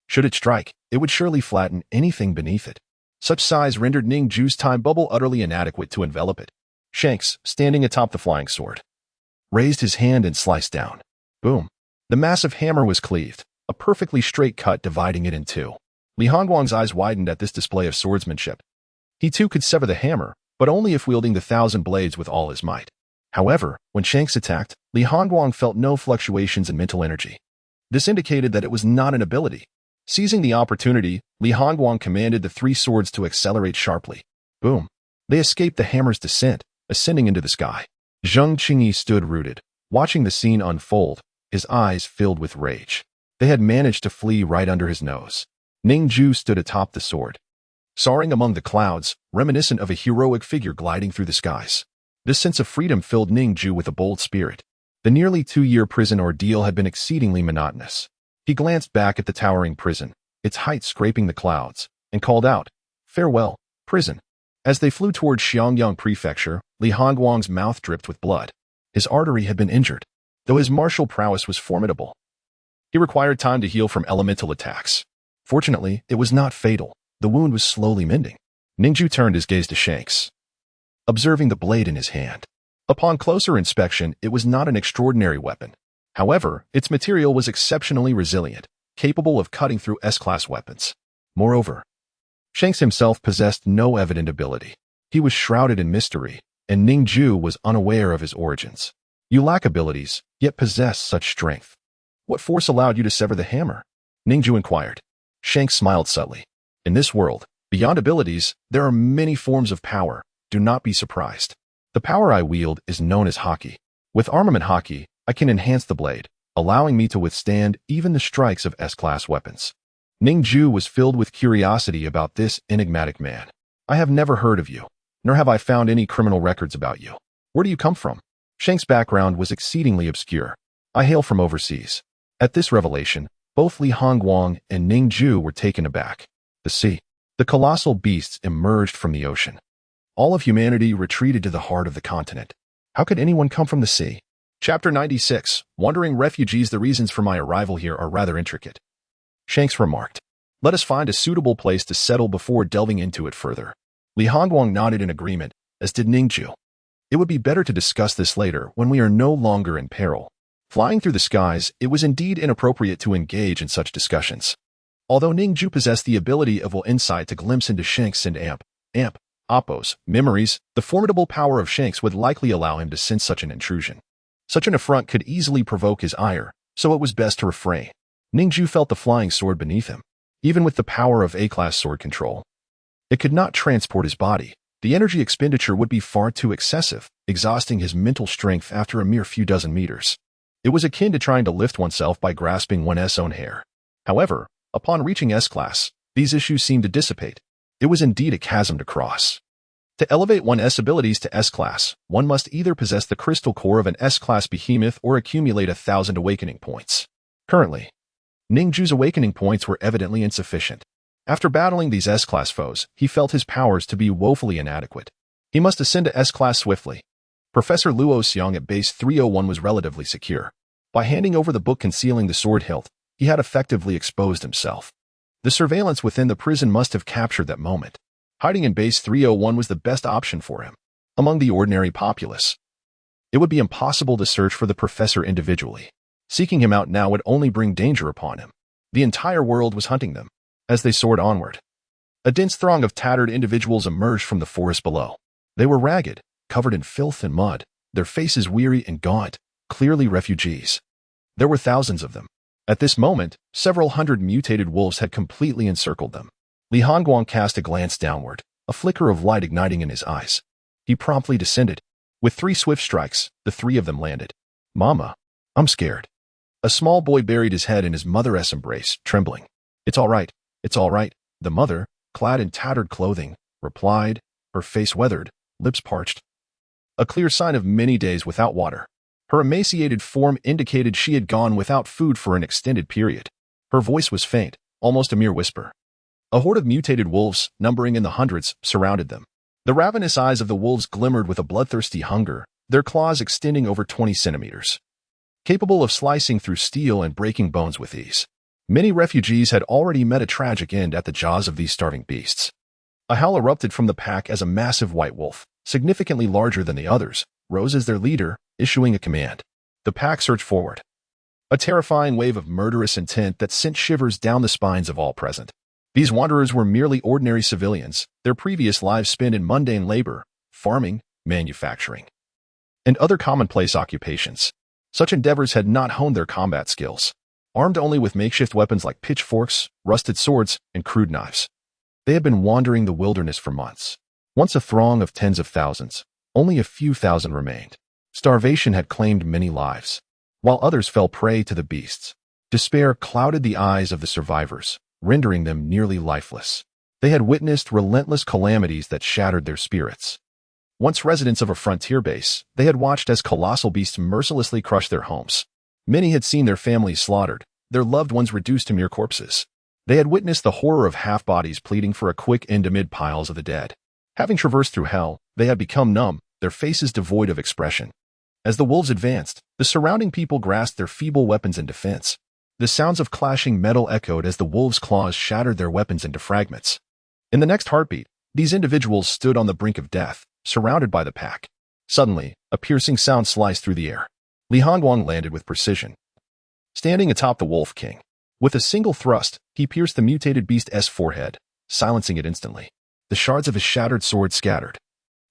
Should it strike, it would surely flatten anything beneath it. Such size rendered Ning Jue's time bubble utterly inadequate to envelop it. Shanks, standing atop the flying sword, raised his hand and sliced down. Boom! The massive hammer was cleaved, a perfectly straight cut dividing it in 2. Li Hongguang's eyes widened at this display of swordsmanship. He too could sever the hammer, but only if wielding the 1,000 blades with all his might. However, when Shanks attacked, Li Hongguang felt no fluctuations in mental energy. This indicated that it was not an ability. Seizing the opportunity, Li Hongguang commanded the 3 swords to accelerate sharply. Boom! They escaped the hammer's descent, ascending into the sky. Zheng Qingyi stood rooted, watching the scene unfold, his eyes filled with rage. They had managed to flee right under his nose. Ning Jue stood atop the sword, soaring among the clouds, reminiscent of a heroic figure gliding through the skies. This sense of freedom filled Ning Jue with a bold spirit. The nearly 2-year prison ordeal had been exceedingly monotonous. He glanced back at the towering prison, its height scraping the clouds, and called out, "Farewell, prison." As they flew toward Xiangyang Prefecture, Li Hongguang's mouth dripped with blood. His artery had been injured, though his martial prowess was formidable. He required time to heal from elemental attacks. Fortunately, it was not fatal. The wound was slowly mending. Ning Jue turned his gaze to Shanks, observing the blade in his hand. Upon closer inspection, it was not an extraordinary weapon. However, its material was exceptionally resilient, capable of cutting through S-class weapons. Moreover, Shanks himself possessed no evident ability. He was shrouded in mystery, and Ning Jue was unaware of his origins. You lack abilities, yet possess such strength. What force allowed you to sever the hammer? Ning Jue inquired. Shanks smiled subtly. In this world, beyond abilities, there are many forms of power. Do not be surprised. The power I wield is known as Haki. With armament Haki, I can enhance the blade, allowing me to withstand even the strikes of S-class weapons. Ning Jue was filled with curiosity about this enigmatic man. I have never heard of you, nor have I found any criminal records about you. Where do you come from? Shanks' background was exceedingly obscure. I hail from overseas. At this revelation, both Li Hongguang and Ning Jue were taken aback. The sea. The colossal beasts emerged from the ocean. All of humanity retreated to the heart of the continent. How could anyone come from the sea? Chapter 96. Wandering refugees. The reasons for my arrival here are rather intricate. Shanks remarked. Let us find a suitable place to settle before delving into it further. Li Hongguang nodded in agreement, as did Ning Jue. It would be better to discuss this later when we are no longer in peril. Flying through the skies, it was indeed inappropriate to engage in such discussions. Although Ning Jue possessed the ability of insight to glimpse into Shanks and Appo's memories, the formidable power of Shanks would likely allow him to sense such an intrusion. Such an affront could easily provoke his ire, so it was best to refrain. Ning Jue felt the flying sword beneath him. Even with the power of A-class sword control, it could not transport his body. The energy expenditure would be far too excessive, exhausting his mental strength after a mere few dozen meters. It was akin to trying to lift oneself by grasping one's own hair. However, upon reaching S-class, these issues seemed to dissipate. It was indeed a chasm to cross. To elevate one's abilities to S-class, one must either possess the crystal core of an S-class behemoth or accumulate 1,000 awakening points. Currently, Ning Jue's awakening points were evidently insufficient. After battling these S-class foes, he felt his powers to be woefully inadequate. He must ascend to S-class swiftly. Professor Luo Xiang at base 301 was relatively secure. By handing over the book concealing the sword hilt, he had effectively exposed himself. The surveillance within the prison must have captured that moment. Hiding in base 301 was the best option for him. Among the ordinary populace, it would be impossible to search for the professor individually. Seeking him out now would only bring danger upon him. The entire world was hunting them. As they soared onward, a dense throng of tattered individuals emerged from the forest below. They were ragged, covered in filth and mud, their faces weary and gaunt, clearly refugees. There were thousands of them. At this moment, several hundred mutated wolves had completely encircled them. Li Hongguang cast a glance downward, a flicker of light igniting in his eyes. He promptly descended. With 3 swift strikes, the 3 of them landed. "Mama, I'm scared." A small boy buried his head in his mother's embrace, trembling. "It's all right. It's all right," the mother, clad in tattered clothing, replied, her face weathered, lips parched. A clear sign of many days without water. Her emaciated form indicated she had gone without food for an extended period. Her voice was faint, almost a mere whisper. A horde of mutated wolves, numbering in the hundreds, surrounded them. The ravenous eyes of the wolves glimmered with a bloodthirsty hunger, their claws extending over 20 centimeters. Capable of slicing through steel and breaking bones with ease. Many refugees had already met a tragic end at the jaws of these starving beasts. A howl erupted from the pack as a massive white wolf, significantly larger than the others, rose as their leader, issuing a command. The pack surged forward. A terrifying wave of murderous intent that sent shivers down the spines of all present. These wanderers were merely ordinary civilians, their previous lives spent in mundane labor, farming, manufacturing, and other commonplace occupations. Such endeavors had not honed their combat skills. Armed only with makeshift weapons like pitchforks, rusted swords, and crude knives, they had been wandering the wilderness for months. Once a throng of tens of thousands, only a few thousand remained. Starvation had claimed many lives, while others fell prey to the beasts. Despair clouded the eyes of the survivors, rendering them nearly lifeless. They had witnessed relentless calamities that shattered their spirits. Once residents of a frontier base, they had watched as colossal beasts mercilessly crushed their homes. Many had seen their families slaughtered, their loved ones reduced to mere corpses. They had witnessed the horror of half-bodies pleading for a quick end amid piles of the dead. Having traversed through hell, they had become numb, their faces devoid of expression. As the wolves advanced, the surrounding people grasped their feeble weapons in defense. The sounds of clashing metal echoed as the wolves' claws shattered their weapons into fragments. In the next heartbeat, these individuals stood on the brink of death, surrounded by the pack. Suddenly, a piercing sound sliced through the air. Li Hongguang landed with precision, standing atop the Wolf King. With a single thrust, he pierced the mutated beast's forehead, silencing it instantly. The shards of his shattered sword scattered,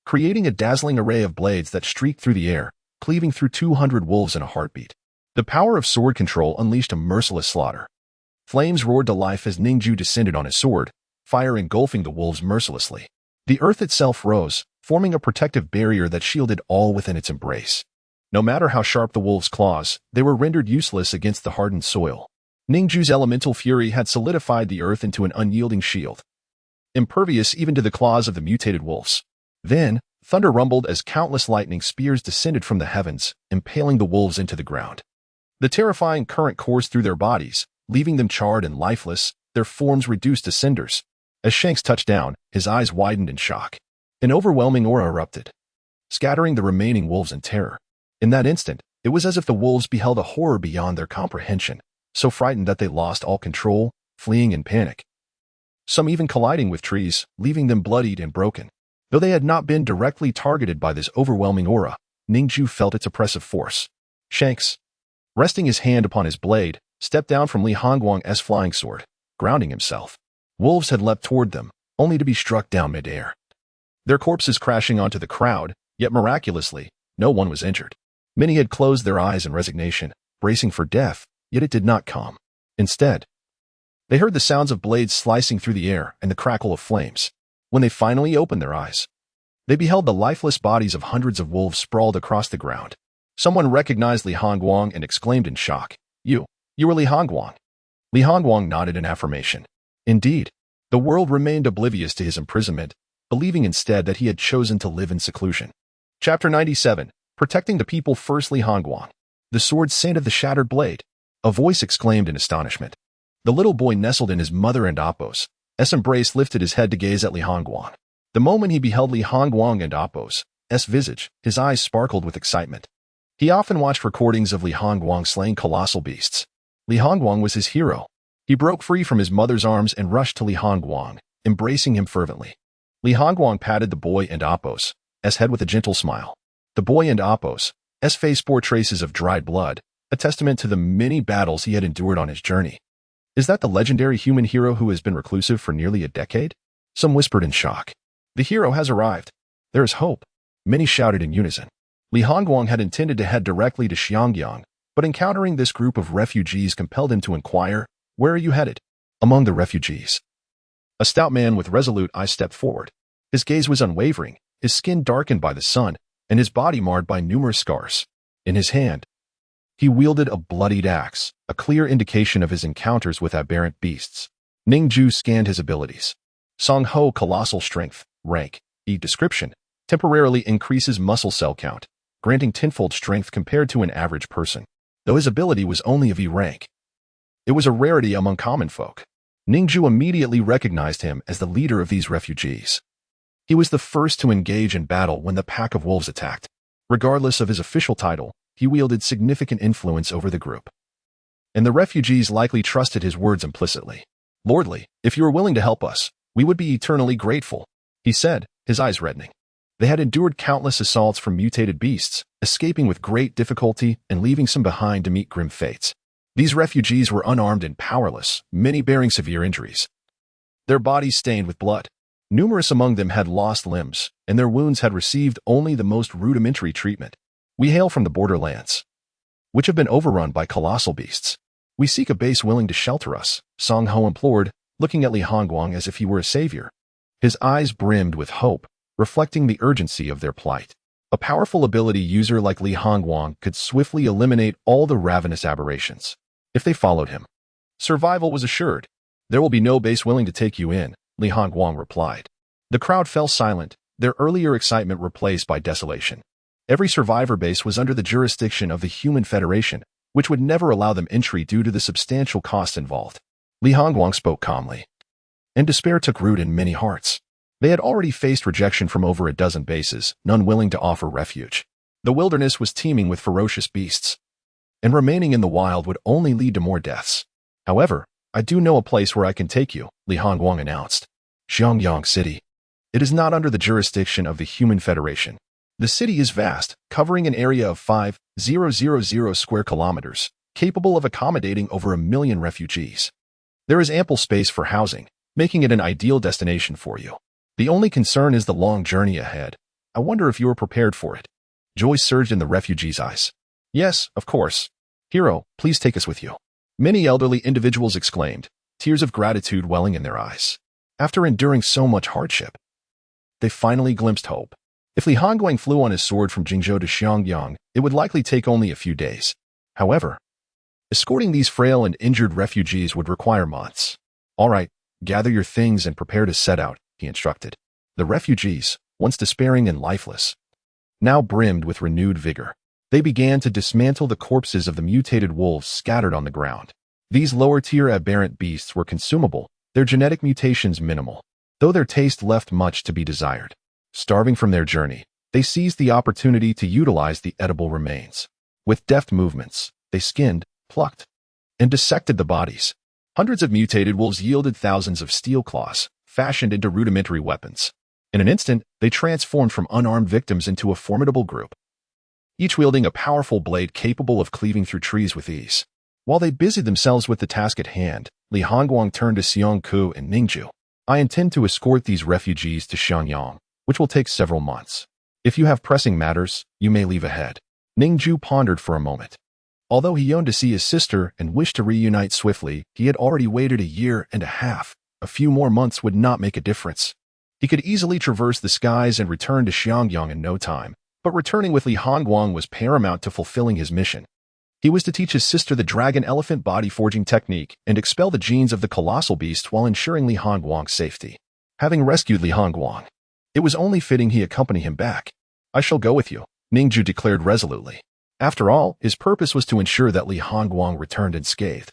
creating a dazzling array of blades that streaked through the air, cleaving through 200 wolves in a heartbeat. The power of sword control unleashed a merciless slaughter. Flames roared to life as Ning Jue descended on his sword, fire engulfing the wolves mercilessly. The earth itself rose, forming a protective barrier that shielded all within its embrace. No matter how sharp the wolves' claws, they were rendered useless against the hardened soil. Ning Jue's elemental fury had solidified the earth into an unyielding shield, impervious even to the claws of the mutated wolves. Then, thunder rumbled as countless lightning spears descended from the heavens, impaling the wolves into the ground. The terrifying current coursed through their bodies, leaving them charred and lifeless, their forms reduced to cinders. As Shanks touched down, his eyes widened in shock. An overwhelming aura erupted, scattering the remaining wolves in terror. In that instant, it was as if the wolves beheld a horror beyond their comprehension, so frightened that they lost all control, fleeing in panic. Some even colliding with trees, leaving them bloodied and broken. Though they had not been directly targeted by this overwhelming aura, Ning Jue felt its oppressive force. Shanks, resting his hand upon his blade, stepped down from Li Hongguang's flying sword, grounding himself. Wolves had leapt toward them, only to be struck down midair, their corpses crashing onto the crowd, yet miraculously, no one was injured. Many had closed their eyes in resignation, bracing for death, yet it did not come. Instead, they heard the sounds of blades slicing through the air and the crackle of flames. When they finally opened their eyes, they beheld the lifeless bodies of hundreds of wolves sprawled across the ground. Someone recognized Li Hongguang and exclaimed in shock, You were Li Hongguang." Li Hongguang nodded in affirmation. Indeed, the world remained oblivious to his imprisonment, believing instead that he had chosen to live in seclusion. Chapter 97. Protecting the People First. Li Hongguang. The sword sanded the shattered blade. A voice exclaimed in astonishment. The little boy nestled in his mother and Appo's embrace lifted his head to gaze at Li Hongguang. The moment he beheld Li Hongguang and Appo's visage, his eyes sparkled with excitement. He often watched recordings of Li Hongguang slaying colossal beasts. Li Hongguang was his hero. He broke free from his mother's arms and rushed to Li Hongguang, embracing him fervently. Li Hongguang patted the boy and Appo's head with a gentle smile. The boy and Appo's face bore traces of dried blood, a testament to the many battles he had endured on his journey. Is that the legendary human hero who has been reclusive for nearly a decade? Some whispered in shock. The hero has arrived. There is hope. Many shouted in unison. Li Hongguang had intended to head directly to Xiangyang, but encountering this group of refugees compelled him to inquire, "Where are you headed?" Among the refugees, a stout man with resolute eyes stepped forward. His gaze was unwavering, his skin darkened by the sun, and his body marred by numerous scars. In his hand, he wielded a bloodied axe, a clear indication of his encounters with aberrant beasts. Ning Jue scanned his abilities. Song Ho, colossal strength, rank, E description, temporarily increases muscle cell count, granting tenfold strength compared to an average person. Though his ability was only of E rank, it was a rarity among common folk. Ning Jue immediately recognized him as the leader of these refugees. He was the first to engage in battle when the pack of wolves attacked. Regardless of his official title, he wielded significant influence over the group, and the refugees likely trusted his words implicitly. "Lordly, if you are willing to help us, we would be eternally grateful," he said, his eyes reddening. They had endured countless assaults from mutated beasts, escaping with great difficulty and leaving some behind to meet grim fates. These refugees were unarmed and powerless, many bearing severe injuries. their bodies stained with blood. Numerous among them had lost limbs, and their wounds had received only the most rudimentary treatment. We hail from the borderlands, which have been overrun by colossal beasts. We seek a base willing to shelter us, Song Ho implored, looking at Li Hongguang as if he were a savior. His eyes brimmed with hope, reflecting the urgency of their plight. A powerful ability user like Li Hongguang could swiftly eliminate all the ravenous aberrations. If they followed him, survival was assured. There will be no base willing to take you in, Li Hongguang replied. The crowd fell silent, their earlier excitement replaced by desolation. Every survivor base was under the jurisdiction of the Human Federation, which would never allow them entry due to the substantial costs involved. Li Hongguang spoke calmly, and despair took root in many hearts. They had already faced rejection from over a dozen bases, none willing to offer refuge. The wilderness was teeming with ferocious beasts, and remaining in the wild would only lead to more deaths. However, I do know a place where I can take you, Li Hongguang announced. Xiangyang City. It is not under the jurisdiction of the Human Federation. The city is vast, covering an area of 5,000 square kilometers, capable of accommodating over 1 million refugees. There is ample space for housing, making it an ideal destination for you. The only concern is the long journey ahead. I wonder if you are prepared for it. Joy surged in the refugees' eyes. Yes, of course. Hero, please take us with you. Many elderly individuals exclaimed, tears of gratitude welling in their eyes. After enduring so much hardship, they finally glimpsed hope. If Li Hongguang flew on his sword from Jingzhou to Xiangyang, it would likely take only a few days. However, escorting these frail and injured refugees would require months. All right, gather your things and prepare to set out, he instructed. The refugees, once despairing and lifeless, now brimmed with renewed vigor. They began to dismantle the corpses of the mutated wolves scattered on the ground. These lower-tier aberrant beasts were consumable, their genetic mutations minimal, though their taste left much to be desired. Starving from their journey, they seized the opportunity to utilize the edible remains. With deft movements, they skinned, plucked, and dissected the bodies. Hundreds of mutated wolves yielded thousands of steel claws, fashioned into rudimentary weapons. In an instant, they transformed from unarmed victims into a formidable group, each wielding a powerful blade capable of cleaving through trees with ease. While they busied themselves with the task at hand, Li Hongguang turned to Xiang Ku and Ning Jue. I intend to escort these refugees to Xiangyang, which will take several months. If you have pressing matters, you may leave ahead. Ning Jue pondered for a moment. Although he yearned to see his sister and wished to reunite swiftly, he had already waited 1.5 years. A few more months would not make a difference. He could easily traverse the skies and return to Xiangyang in no time, but returning with Li Hongguang was paramount to fulfilling his mission. He was to teach his sister the dragon-elephant body forging technique and expel the genes of the colossal beast while ensuring Li Hongguang's safety. Having rescued Li Hongguang, it was only fitting he accompany him back. I shall go with you, Ning Jue declared resolutely. After all, his purpose was to ensure that Li Hongguang returned unscathed.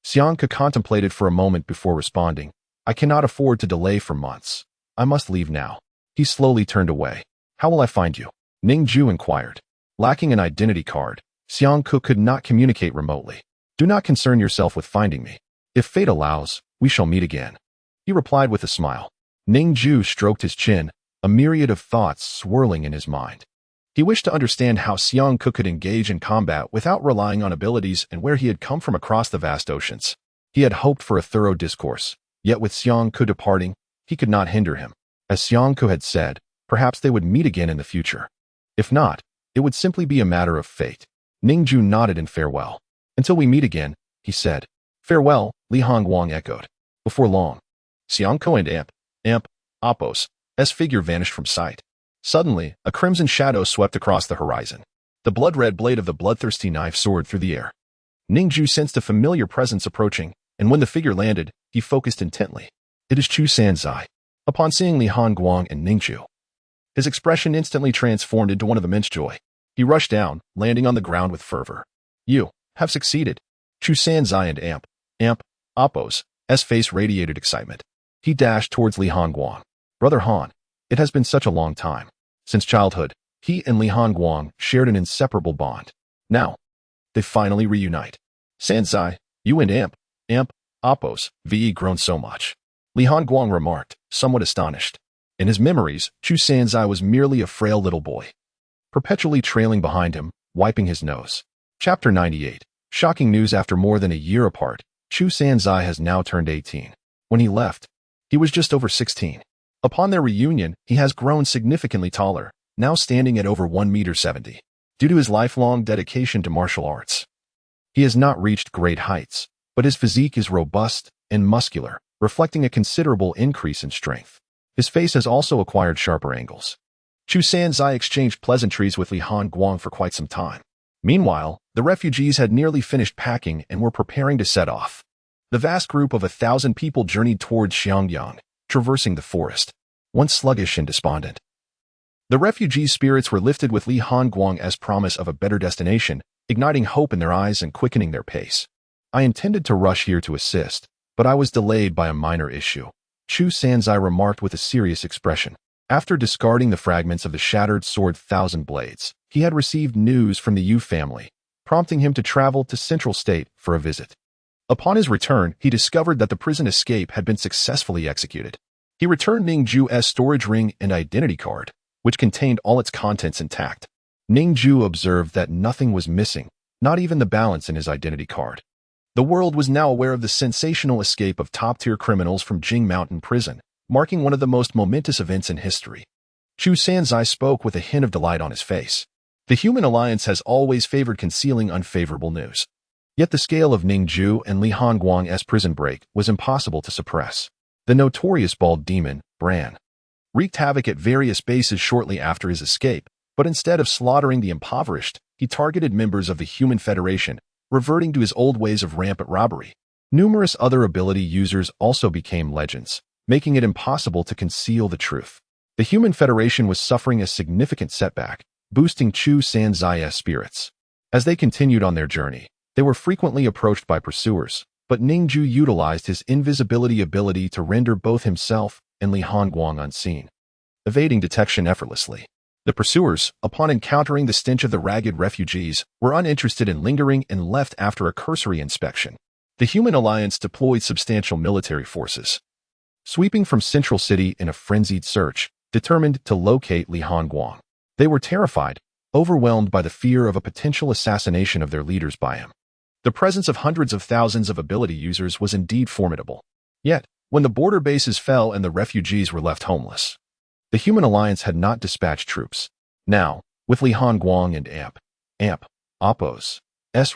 Xiang Ke contemplated for a moment before responding. I cannot afford to delay for months. I must leave now. He slowly turned away. How will I find you? Ning Jue inquired. Lacking an identity card, Xiang Ke could not communicate remotely. Do not concern yourself with finding me. If fate allows, we shall meet again. He replied with a smile. Ning Jue stroked his chin, a myriad of thoughts swirling in his mind. He wished to understand how Xiang Ke could engage in combat without relying on abilities and where he had come from across the vast oceans. He had hoped for a thorough discourse, yet with Xiang Ke departing, he could not hinder him. As Xiang Ke had said, perhaps they would meet again in the future. If not, it would simply be a matter of fate. Ning Jue nodded in farewell. Until we meet again, he said. Farewell, Li Hongguang echoed. Before long, Xiang Ke and Appos' figure vanished from sight. Suddenly, a crimson shadow swept across the horizon. The blood-red blade of the bloodthirsty knife soared through the air. Ning Jue sensed a familiar presence approaching, and when the figure landed, he focused intently. It is Chu Sanzai. Upon seeing Li Hongguang and Ning Jue, his expression instantly transformed into one of immense joy. He rushed down, landing on the ground with fervor. You have succeeded. Chu Sanzai and Appos' face radiated excitement. He dashed towards Li Hongguang. Brother Han, it has been such a long time. Since childhood, he and Li Hongguang shared an inseparable bond. Now, they finally reunite. Sanzai, you and Appos' grown so much. Li Hongguang remarked, somewhat astonished. In his memories, Chu Sanzai was merely a frail little boy, perpetually trailing behind him, wiping his nose. Chapter 98. Shocking news. After more than a year apart, Chu Sanzai has now turned 18. When he left, He was just over 16. Upon their reunion, he has grown significantly taller, now standing at over 1.70 meters, due to his lifelong dedication to martial arts. He has not reached great heights, but his physique is robust and muscular, reflecting a considerable increase in strength. His face has also acquired sharper angles. Chu Sanzai exchanged pleasantries with Li Hongguang for quite some time. Meanwhile, the refugees had nearly finished packing and were preparing to set off. The vast group of 1,000 people journeyed towards Xiangyang, traversing the forest, once sluggish and despondent. The refugees' spirits were lifted with Li Hongguang's promise of a better destination, igniting hope in their eyes and quickening their pace. I intended to rush here to assist, but I was delayed by a minor issue, Chu Sanzai remarked with a serious expression. After discarding the fragments of the shattered sword Thousand Blades, he had received news from the Yu family, prompting him to travel to Central State for a visit. Upon his return, he discovered that the prison escape had been successfully executed. He returned Ning Jue's storage ring and identity card, which contained all its contents intact. Ning Jue observed that nothing was missing, not even the balance in his identity card. The world was now aware of the sensational escape of top-tier criminals from Jing Mountain Prison, marking one of the most momentous events in history. Chu Sanzai spoke with a hint of delight on his face. The human alliance has always favored concealing unfavorable news. Yet the scale of Ning Jue and Li Hongguang's prison break was impossible to suppress. The notorious bald demon, Bran, wreaked havoc at various bases shortly after his escape, but instead of slaughtering the impoverished, he targeted members of the Human Federation, reverting to his old ways of rampant robbery. Numerous other ability users also became legends, making it impossible to conceal the truth. The Human Federation was suffering a significant setback, boosting Chu Sanzai's spirits. As they continued on their journey, they were frequently approached by pursuers, but Ning Jue utilized his invisibility ability to render both himself and Li Hongguang unseen, evading detection effortlessly. The pursuers, upon encountering the stench of the ragged refugees, were uninterested in lingering and left after a cursory inspection. The Human Alliance deployed substantial military forces, sweeping from Central City in a frenzied search, determined to locate Li Hongguang. They were terrified, overwhelmed by the fear of a potential assassination of their leaders by him. The presence of hundreds of thousands of ability users was indeed formidable. Yet, when the border bases fell and the refugees were left homeless, the Human Alliance had not dispatched troops. Now, with Li Hongguang and Oppo's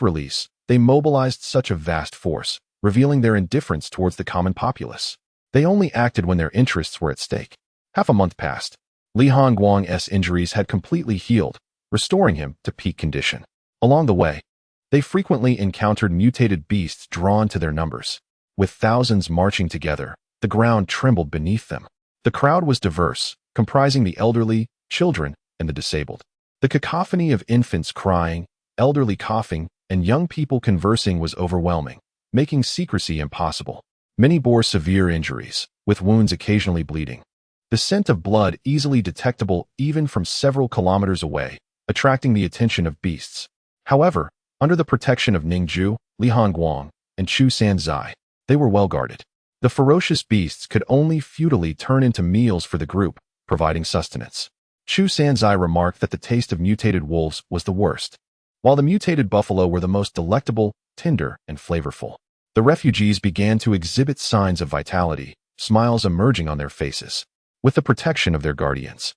release, they mobilized such a vast force, revealing their indifference towards the common populace. They only acted when their interests were at stake. Half a month passed. Li Hongguang's injuries had completely healed, restoring him to peak condition. Along the way, they frequently encountered mutated beasts drawn to their numbers. With thousands marching together, the ground trembled beneath them. The crowd was diverse, comprising the elderly, children, and the disabled. The cacophony of infants crying, elderly coughing, and young people conversing was overwhelming, making secrecy impossible. Many bore severe injuries, with wounds occasionally bleeding. The scent of blood easily detectable even from several kilometers away, attracting the attention of beasts. However, under the protection of Ning Jue, Li Hongguang, and Chu Sanzai, they were well guarded. The ferocious beasts could only futilely turn into meals for the group, providing sustenance. Chu Sanzai remarked that the taste of mutated wolves was the worst, while the mutated buffalo were the most delectable, tender, and flavorful. The refugees began to exhibit signs of vitality, smiles emerging on their faces. With the protection of their guardians,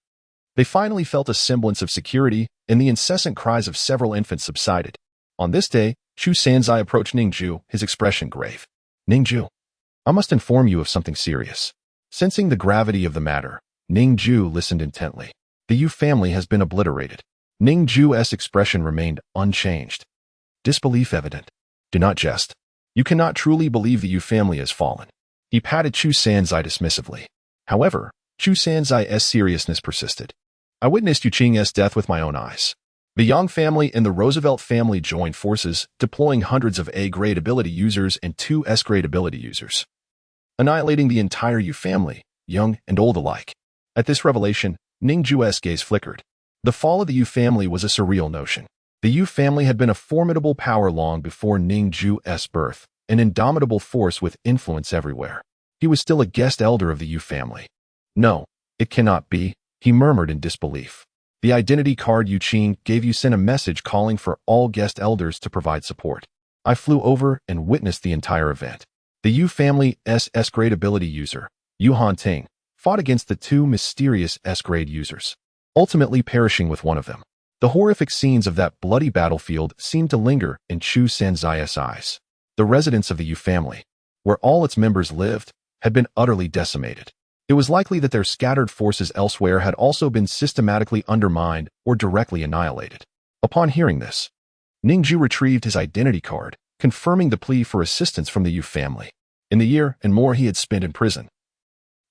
they finally felt a semblance of security, and the incessant cries of several infants subsided. On this day, Chu Sanzai approached Ning Jue, his expression grave. Ning Jue, I must inform you of something serious. Sensing the gravity of the matter, Ning Jue listened intently. The Yu family has been obliterated. Ning Jue's expression remained unchanged. Disbelief evident. Do not jest. You cannot truly believe the Yu family has fallen. He patted Chu Sanzai dismissively. However, Chu Sanzai's seriousness persisted. I witnessed Yu Qing's death with my own eyes. The Yang family and the Roosevelt family joined forces, deploying hundreds of A-grade ability users and 2 S-grade ability users, annihilating the entire Yu family, young and old alike. At this revelation, Ning Jue's gaze flickered. The fall of the Yu family was a surreal notion. The Yu family had been a formidable power long before Ning Jue's birth, an indomitable force with influence everywhere. He was still a guest elder of the Yu family. No, it cannot be, he murmured in disbelief. The identity card Yu Qing gave you sent a message calling for all guest elders to provide support. I flew over and witnessed the entire event. The Yu family's S-grade ability user, Yuhan Ting, fought against the two mysterious S-grade users, ultimately perishing with one of them. The horrific scenes of that bloody battlefield seemed to linger in Chu Sanzai's eyes. The residence of the Yu family, where all its members lived, had been utterly decimated. It was likely that their scattered forces elsewhere had also been systematically undermined or directly annihilated. Upon hearing this, Ning Jue retrieved his identity card, confirming the plea for assistance from the Yu family. In the year and more he had spent in prison,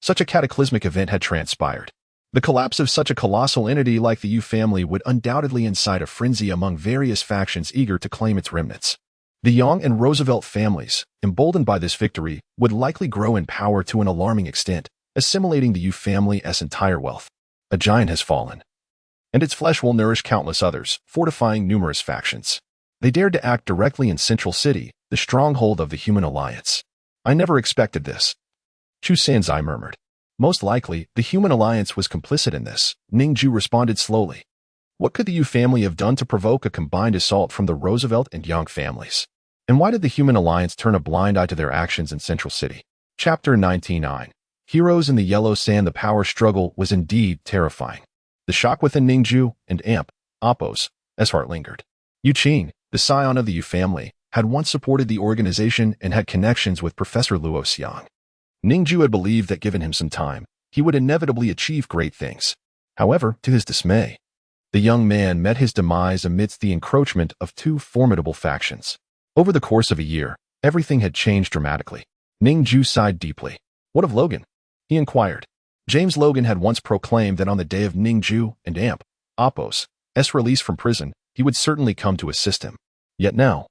such a cataclysmic event had transpired. The collapse of such a colossal entity like the Yu family would undoubtedly incite a frenzy among various factions eager to claim its remnants. The Yang and Roosevelt families, emboldened by this victory, would likely grow in power to an alarming extent, assimilating the Yu family's entire wealth. A giant has fallen, and its flesh will nourish countless others, fortifying numerous factions. They dared to act directly in Central City, the stronghold of the Human Alliance. I never expected this, Chu Sanzai murmured. Most likely, the Human Alliance was complicit in this, Ning Jue responded slowly. What could the Yu family have done to provoke a combined assault from the Roosevelt and Yang families? And why did the Human Alliance turn a blind eye to their actions in Central City? Chapter 99. Heroes in the Yellow Sand. The power struggle was indeed terrifying. The shock within Ning Jue and Appo's heart lingered. Yu Qing, the scion of the Yu family, had once supported the organization and had connections with Professor Luo Xiang. Ning Jue had believed that given him some time, he would inevitably achieve great things. However, to his dismay, the young man met his demise amidst the encroachment of two formidable factions. Over the course of a year, everything had changed dramatically. Ning Jue sighed deeply. What of Logan? He inquired. James Logan had once proclaimed that on the day of Ning Jue and Appo's release from prison, he would certainly come to assist him. Yet now,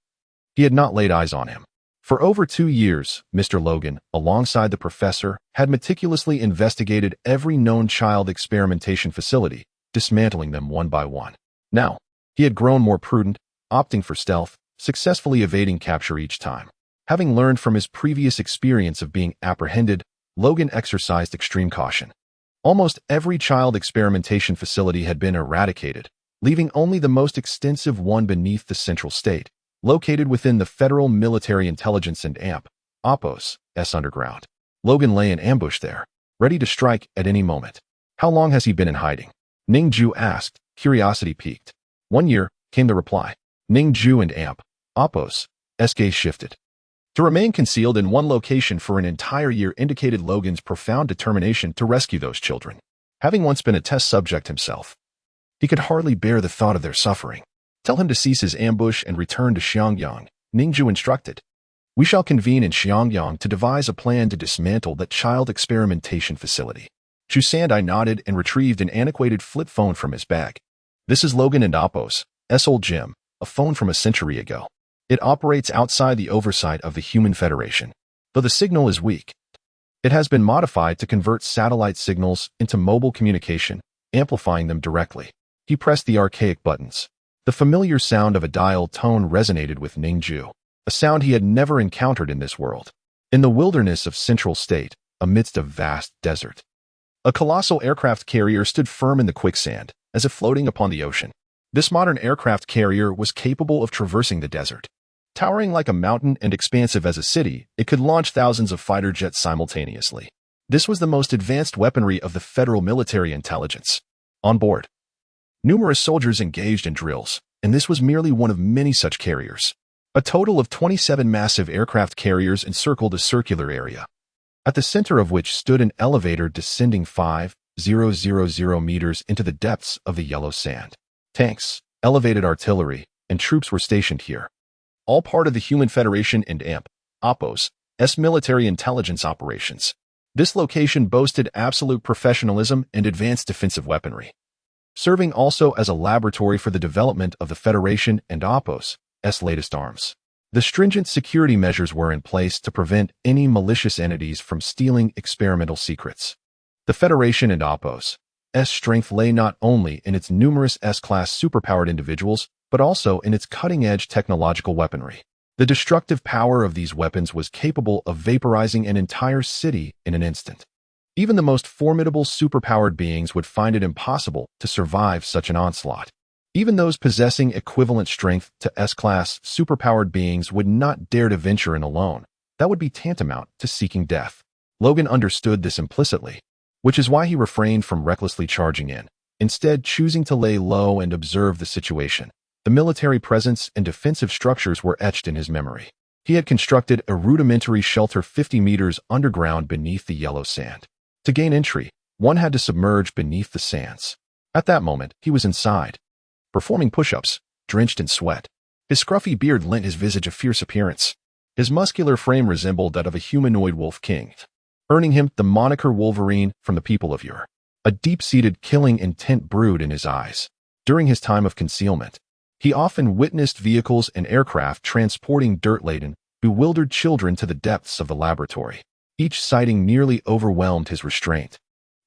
he had not laid eyes on him. For over 2 years, Mr. Logan, alongside the professor, had meticulously investigated every known child experimentation facility, dismantling them one by one. Now, he had grown more prudent, opting for stealth, successfully evading capture each time. Having learned from his previous experience of being apprehended, Logan exercised extreme caution. Almost every child experimentation facility had been eradicated, leaving only the most extensive one beneath the Central State, located within the Federal Military Intelligence and Appo's underground. Logan lay in ambush there, ready to strike at any moment. How long has he been in hiding? Ning Jue asked, curiosity piqued. 1 year, came the reply. Ning Jue and Appo's gaze shifted. To remain concealed in one location for an entire year indicated Logan's profound determination to rescue those children. Having once been a test subject himself, he could hardly bear the thought of their suffering. Tell him to cease his ambush and return to Xiangyang, Ning Jue instructed. We shall convene in Xiangyang to devise a plan to dismantle that child experimentation facility. Chu Sanzai nodded and retrieved an antiquated flip phone from his bag. This is Logan and Appo's old gem, a phone from a century ago. It operates outside the oversight of the Human Federation. Though the signal is weak, it has been modified to convert satellite signals into mobile communication, amplifying them directly. He pressed the archaic buttons. The familiar sound of a dial tone resonated with Ning Jue, a sound he had never encountered in this world. In the wilderness of Central State, amidst a vast desert, a colossal aircraft carrier stood firm in the quicksand, as if floating upon the ocean. This modern aircraft carrier was capable of traversing the desert. Towering like a mountain and expansive as a city, it could launch thousands of fighter jets simultaneously. This was the most advanced weaponry of the Federal Military Intelligence. On board, numerous soldiers engaged in drills, and this was merely one of many such carriers. A total of 27 massive aircraft carriers encircled a circular area, at the center of which stood an elevator descending 5,000 meters into the depths of the yellow sand. Tanks, elevated artillery, and troops were stationed here, all part of the Human Federation and Appo's military intelligence operations. This location boasted absolute professionalism and advanced defensive weaponry, serving also as a laboratory for the development of the Federation and Appo's latest arms. The stringent security measures were in place to prevent any malicious entities from stealing experimental secrets. The Federation and Appo's strength lay not only in its numerous S-class superpowered individuals, but also in its cutting-edge technological weaponry. The destructive power of these weapons was capable of vaporizing an entire city in an instant. Even the most formidable superpowered beings would find it impossible to survive such an onslaught. Even those possessing equivalent strength to S-class superpowered beings would not dare to venture in alone. That would be tantamount to seeking death. Logan understood this implicitly, which is why he refrained from recklessly charging in, instead choosing to lay low and observe the situation. The military presence and defensive structures were etched in his memory. He had constructed a rudimentary shelter 50 meters underground beneath the yellow sand. To gain entry, one had to submerge beneath the sands. At that moment, he was inside, performing push-ups, drenched in sweat. His scruffy beard lent his visage a fierce appearance. His muscular frame resembled that of a humanoid wolf king, earning him the moniker Wolverine from the people of Ur. A deep-seated killing intent brewed in his eyes. During his time of concealment, he often witnessed vehicles and aircraft transporting dirt-laden, bewildered children to the depths of the laboratory. Each sighting nearly overwhelmed his restraint,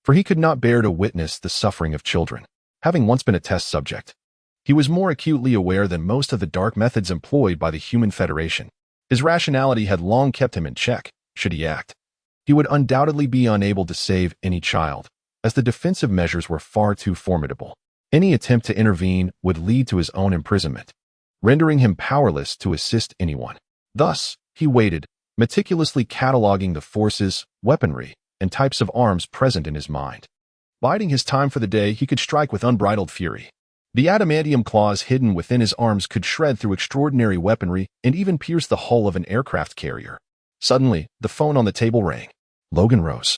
for he could not bear to witness the suffering of children. Having once been a test subject, he was more acutely aware than most of the dark methods employed by the Human Federation. His rationality had long kept him in check. Should he act, he would undoubtedly be unable to save any child, as the defensive measures were far too formidable. Any attempt to intervene would lead to his own imprisonment, rendering him powerless to assist anyone. Thus, he waited, meticulously cataloging the forces, weaponry, and types of arms present in his mind. Biding his time for the day, he could strike with unbridled fury. The adamantium claws hidden within his arms could shred through extraordinary weaponry and even pierce the hull of an aircraft carrier. Suddenly, the phone on the table rang. Logan rose,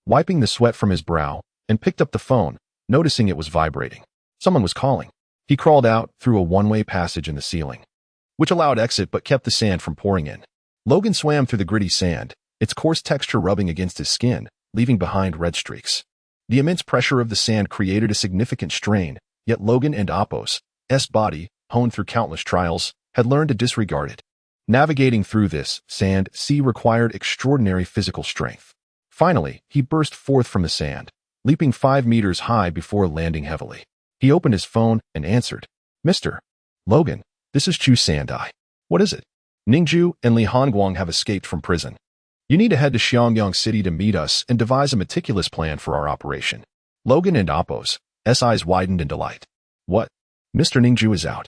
wiping the sweat from his brow, and picked up the phone, noticing it was vibrating. Someone was calling. He crawled out through a one-way passage in the ceiling, which allowed exit but kept the sand from pouring in. Logan swam through the gritty sand, its coarse texture rubbing against his skin, leaving behind red streaks. The immense pressure of the sand created a significant strain, yet Logan and Apos' body, honed through countless trials, had learned to disregard it. Navigating through this sand sea required extraordinary physical strength. Finally, he burst forth from the sand, leaping 5 meters high before landing heavily. He opened his phone and answered. Mr. Logan, this is Chu Sandai. What is it? Ning Jue and Li Hongguang have escaped from prison. You need to head to Xiangyang City to meet us and devise a meticulous plan for our operation. Logan and Apos' eyes widened in delight. What? Mr. Ning Jue is out.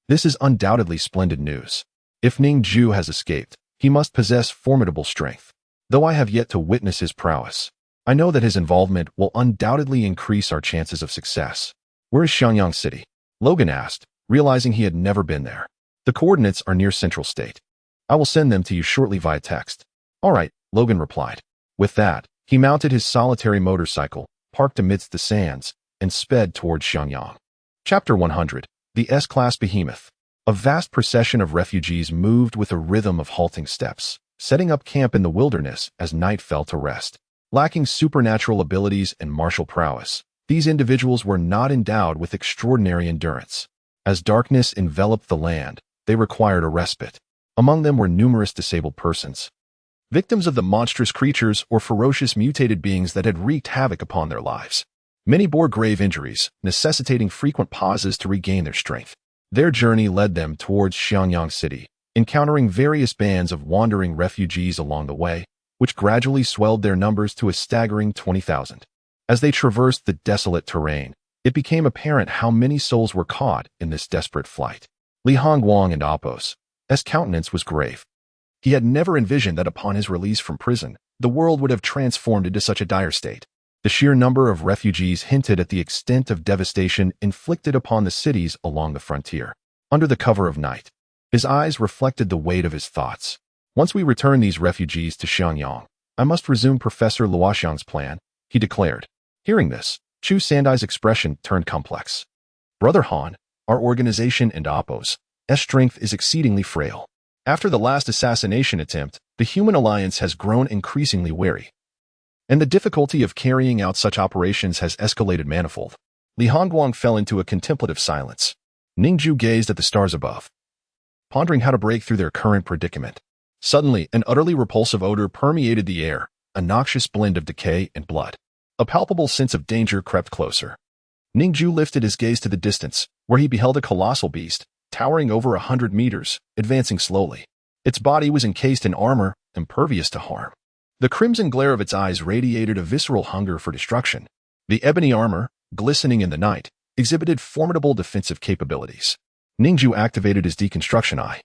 This is undoubtedly splendid news. If Ning Jue has escaped, he must possess formidable strength. Though I have yet to witness his prowess, I know that his involvement will undoubtedly increase our chances of success. Where is Xiangyang City? Logan asked, realizing he had never been there. The coordinates are near Central State. I will send them to you shortly via text. All right, Logan replied. With that, he mounted his solitary motorcycle, parked amidst the sands, and sped towards Xiangyang. Chapter 100. The S-Class Behemoth. A vast procession of refugees moved with a rhythm of halting steps, setting up camp in the wilderness as night fell to rest. Lacking supernatural abilities and martial prowess, these individuals were not endowed with extraordinary endurance. As darkness enveloped the land, they required a respite. Among them were numerous disabled persons, victims of the monstrous creatures or ferocious mutated beings that had wreaked havoc upon their lives. Many bore grave injuries, necessitating frequent pauses to regain their strength. Their journey led them towards Xiangyang City, encountering various bands of wandering refugees along the way, which gradually swelled their numbers to a staggering 20,000. As they traversed the desolate terrain, it became apparent how many souls were caught in this desperate flight. Li Hongguang and Apos' countenance was grave. He had never envisioned that upon his release from prison, the world would have transformed into such a dire state. The sheer number of refugees hinted at the extent of devastation inflicted upon the cities along the frontier. Under the cover of night, his eyes reflected the weight of his thoughts. Once we return these refugees to Xiangyang, I must resume Professor Luoxiang's plan, he declared. Hearing this, Chu Sandai's expression turned complex. Brother Han, our organization and Apos' strength is exceedingly frail. After the last assassination attempt, the human alliance has grown increasingly wary, and the difficulty of carrying out such operations has escalated manifold. Li Hongguang fell into a contemplative silence. Ning Jue gazed at the stars above, pondering how to break through their current predicament. Suddenly, an utterly repulsive odor permeated the air, a noxious blend of decay and blood. A palpable sense of danger crept closer. Ning Jue lifted his gaze to the distance, where he beheld a colossal beast, towering over 100 meters, advancing slowly. Its body was encased in armor, impervious to harm. The crimson glare of its eyes radiated a visceral hunger for destruction. The ebony armor, glistening in the night, exhibited formidable defensive capabilities. Ning Jue activated his deconstruction eye.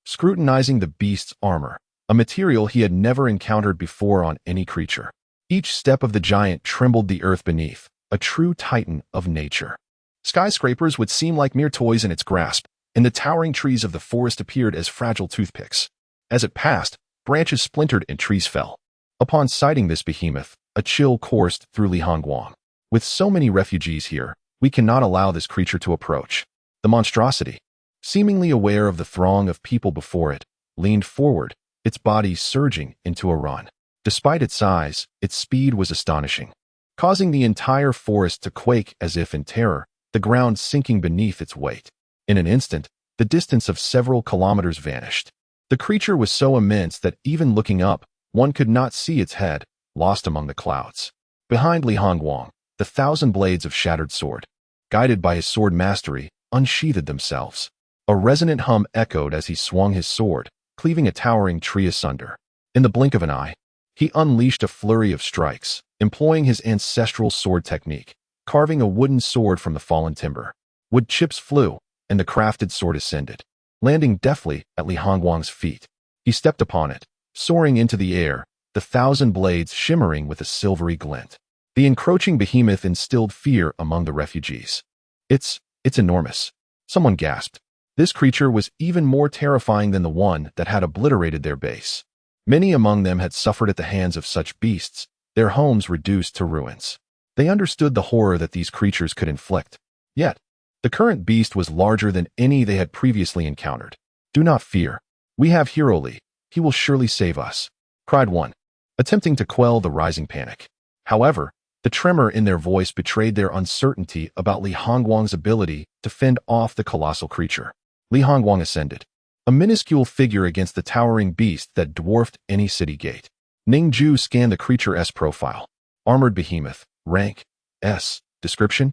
Scrutinizing the beast's armor, a material he had never encountered before on any creature. Each step of the giant trembled the earth beneath, a true titan of nature. Skyscrapers would seem like mere toys in its grasp, and the towering trees of the forest appeared as fragile toothpicks. As it passed, branches splintered and trees fell. Upon sighting this behemoth, a chill coursed through Li Hongguang. With so many refugees here, we cannot allow this creature to approach. The monstrosity, seemingly aware of the throng of people before it, leaned forward, its body surging into a run. Despite its size, its speed was astonishing, causing the entire forest to quake as if in terror, the ground sinking beneath its weight. In an instant, the distance of several kilometers vanished. The creature was so immense that even looking up, one could not see its head, lost among the clouds. Behind Li Hongguang, the 1,000 blades of shattered sword, guided by his sword mastery, unsheathed themselves. A resonant hum echoed as he swung his sword, cleaving a towering tree asunder. In the blink of an eye, he unleashed a flurry of strikes, employing his ancestral sword technique, carving a wooden sword from the fallen timber. Wood chips flew, and the crafted sword ascended, landing deftly at Li Hongguang's feet. He stepped upon it, soaring into the air, the 1,000 blades shimmering with a silvery glint. The encroaching behemoth instilled fear among the refugees. It's enormous. Someone gasped. This creature was even more terrifying than the one that had obliterated their base. Many among them had suffered at the hands of such beasts, their homes reduced to ruins. They understood the horror that these creatures could inflict. Yet, the current beast was larger than any they had previously encountered. "Do not fear. We have Hero Li. He will surely save us," cried one, attempting to quell the rising panic. However, the tremor in their voice betrayed their uncertainty about Li Hongguang's ability to fend off the colossal creature. Li Hongguang ascended, a minuscule figure against the towering beast that dwarfed any city gate. Ning Jue scanned the creature's profile. Armored behemoth, rank, S, description.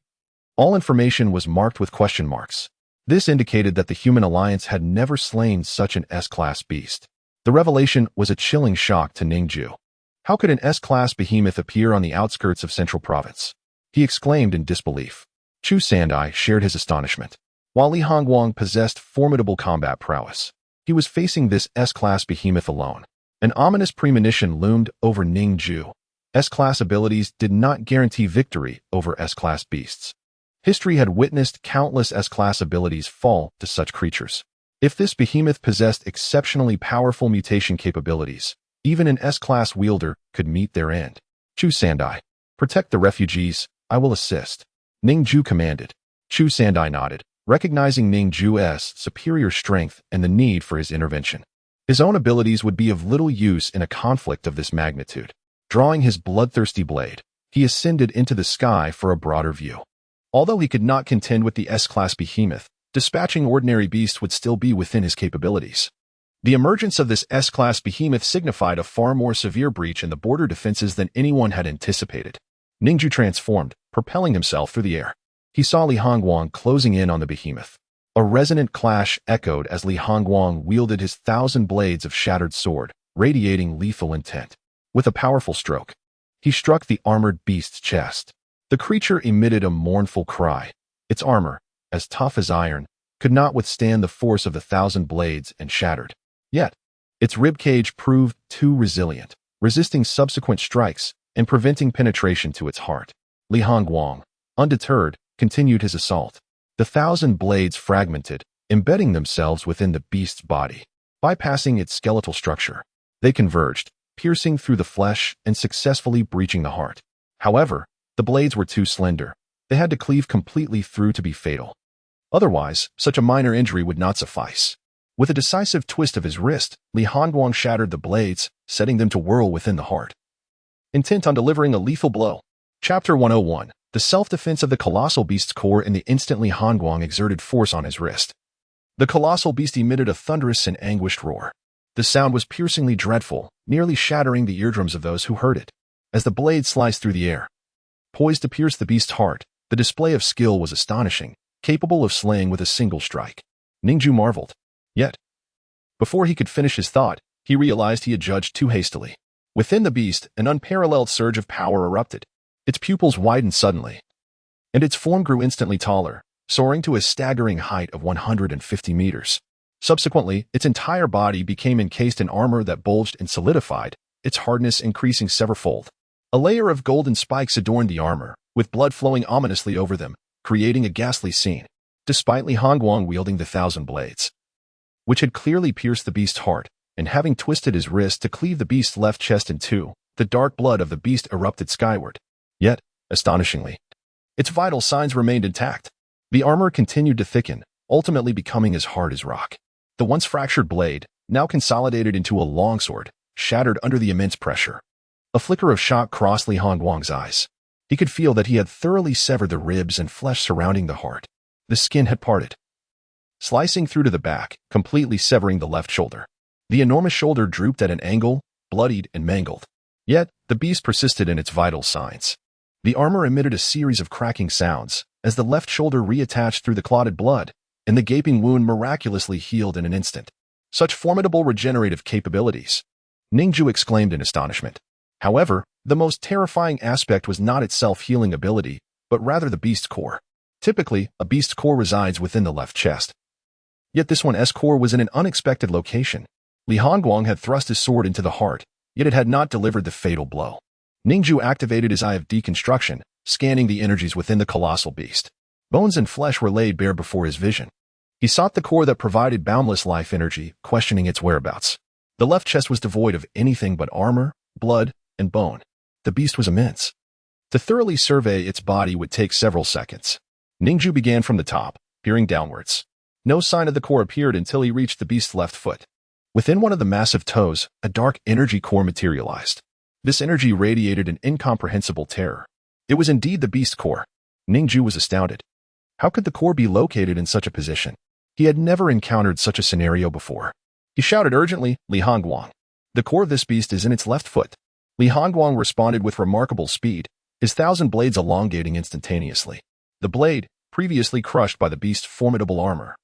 All information was marked with question marks. This indicated that the human alliance had never slain such an S-class beast. The revelation was a chilling shock to Ning Jue. How could an S-class behemoth appear on the outskirts of Central Province? He exclaimed in disbelief. Chu Sandai shared his astonishment. While Li Hongguang possessed formidable combat prowess, he was facing this S-class behemoth alone. An ominous premonition loomed over Ning Jue. S-class abilities did not guarantee victory over S-class beasts. History had witnessed countless S-class abilities fall to such creatures. If this behemoth possessed exceptionally powerful mutation capabilities, even an S-class wielder could meet their end. Chu Sandai, protect the refugees, I will assist. Ning Jue commanded. Chu Sandai nodded, recognizing Ning Jue's superior strength and the need for his intervention. His own abilities would be of little use in a conflict of this magnitude. Drawing his bloodthirsty blade, he ascended into the sky for a broader view. Although he could not contend with the S-class behemoth, dispatching ordinary beasts would still be within his capabilities. The emergence of this S-class behemoth signified a far more severe breach in the border defenses than anyone had anticipated. Ning Jue transformed, propelling himself through the air. He saw Li Hongguang closing in on the behemoth. A resonant clash echoed as Li Hongguang wielded his 1,000 blades of shattered sword, radiating lethal intent. With a powerful stroke, he struck the armored beast's chest. The creature emitted a mournful cry. Its armor, as tough as iron, could not withstand the force of the 1,000 blades and shattered. Yet, its ribcage proved too resilient, resisting subsequent strikes and preventing penetration to its heart. Li Hongguang, undeterred, continued his assault. The 1,000 blades fragmented, embedding themselves within the beast's body. Bypassing its skeletal structure, they converged, piercing through the flesh and successfully breaching the heart. However, the blades were too slender. They had to cleave completely through to be fatal. Otherwise, such a minor injury would not suffice. With a decisive twist of his wrist, Li Hongguang shattered the blades, setting them to whirl within the heart. Intent on delivering a lethal blow. Chapter 101. The self-defense of the colossal beast's core in the instant Li Hongguang exerted force on his wrist. The colossal beast emitted a thunderous and anguished roar. The sound was piercingly dreadful, nearly shattering the eardrums of those who heard it. As the blade sliced through the air, poised to pierce the beast's heart, the display of skill was astonishing, capable of slaying with a single strike. Ning Jue marveled. Yet, before he could finish his thought, he realized he had judged too hastily. Within the beast, an unparalleled surge of power erupted. Its pupils widened suddenly, and its form grew instantly taller, soaring to a staggering height of 150 meters. Subsequently, its entire body became encased in armor that bulged and solidified, its hardness increasing severalfold. A layer of golden spikes adorned the armor, with blood flowing ominously over them, creating a ghastly scene. Despite Li Hongguang wielding the 1,000 blades, which had clearly pierced the beast's heart, and having twisted his wrist to cleave the beast's left chest in two, the dark blood of the beast erupted skyward. Yet, astonishingly, its vital signs remained intact. The armor continued to thicken, ultimately becoming as hard as rock. The once fractured blade, now consolidated into a longsword, shattered under the immense pressure. A flicker of shock crossed Li Hongguang's eyes. He could feel that he had thoroughly severed the ribs and flesh surrounding the heart. The skin had parted, slicing through to the back, completely severing the left shoulder. The enormous shoulder drooped at an angle, bloodied and mangled. Yet, the beast persisted in its vital signs. The armor emitted a series of cracking sounds as the left shoulder reattached through the clotted blood, and the gaping wound miraculously healed in an instant. Such formidable regenerative capabilities! Ning Jue exclaimed in astonishment. However, the most terrifying aspect was not its self-healing ability, but rather the beast's core. Typically, a beast's core resides within the left chest. Yet this one's core was in an unexpected location. Li Hongguang had thrust his sword into the heart, yet it had not delivered the fatal blow. Ning Jue activated his eye of deconstruction, scanning the energies within the colossal beast. Bones and flesh were laid bare before his vision. He sought the core that provided boundless life energy, questioning its whereabouts. The left chest was devoid of anything but armor, blood, and bone. The beast was immense. To thoroughly survey its body would take several seconds. Ning Jue began from the top, peering downwards. No sign of the core appeared until he reached the beast's left foot. Within one of the massive toes, a dark energy core materialized. This energy radiated an incomprehensible terror. It was indeed the beast's core. Ning Jue was astounded. How could the core be located in such a position? He had never encountered such a scenario before. He shouted urgently, "Li Hongguang! The core of this beast is in its left foot." Li Hongguang responded with remarkable speed, his 1,000 blades elongating instantaneously. The blade, previously crushed by the beast's formidable armor,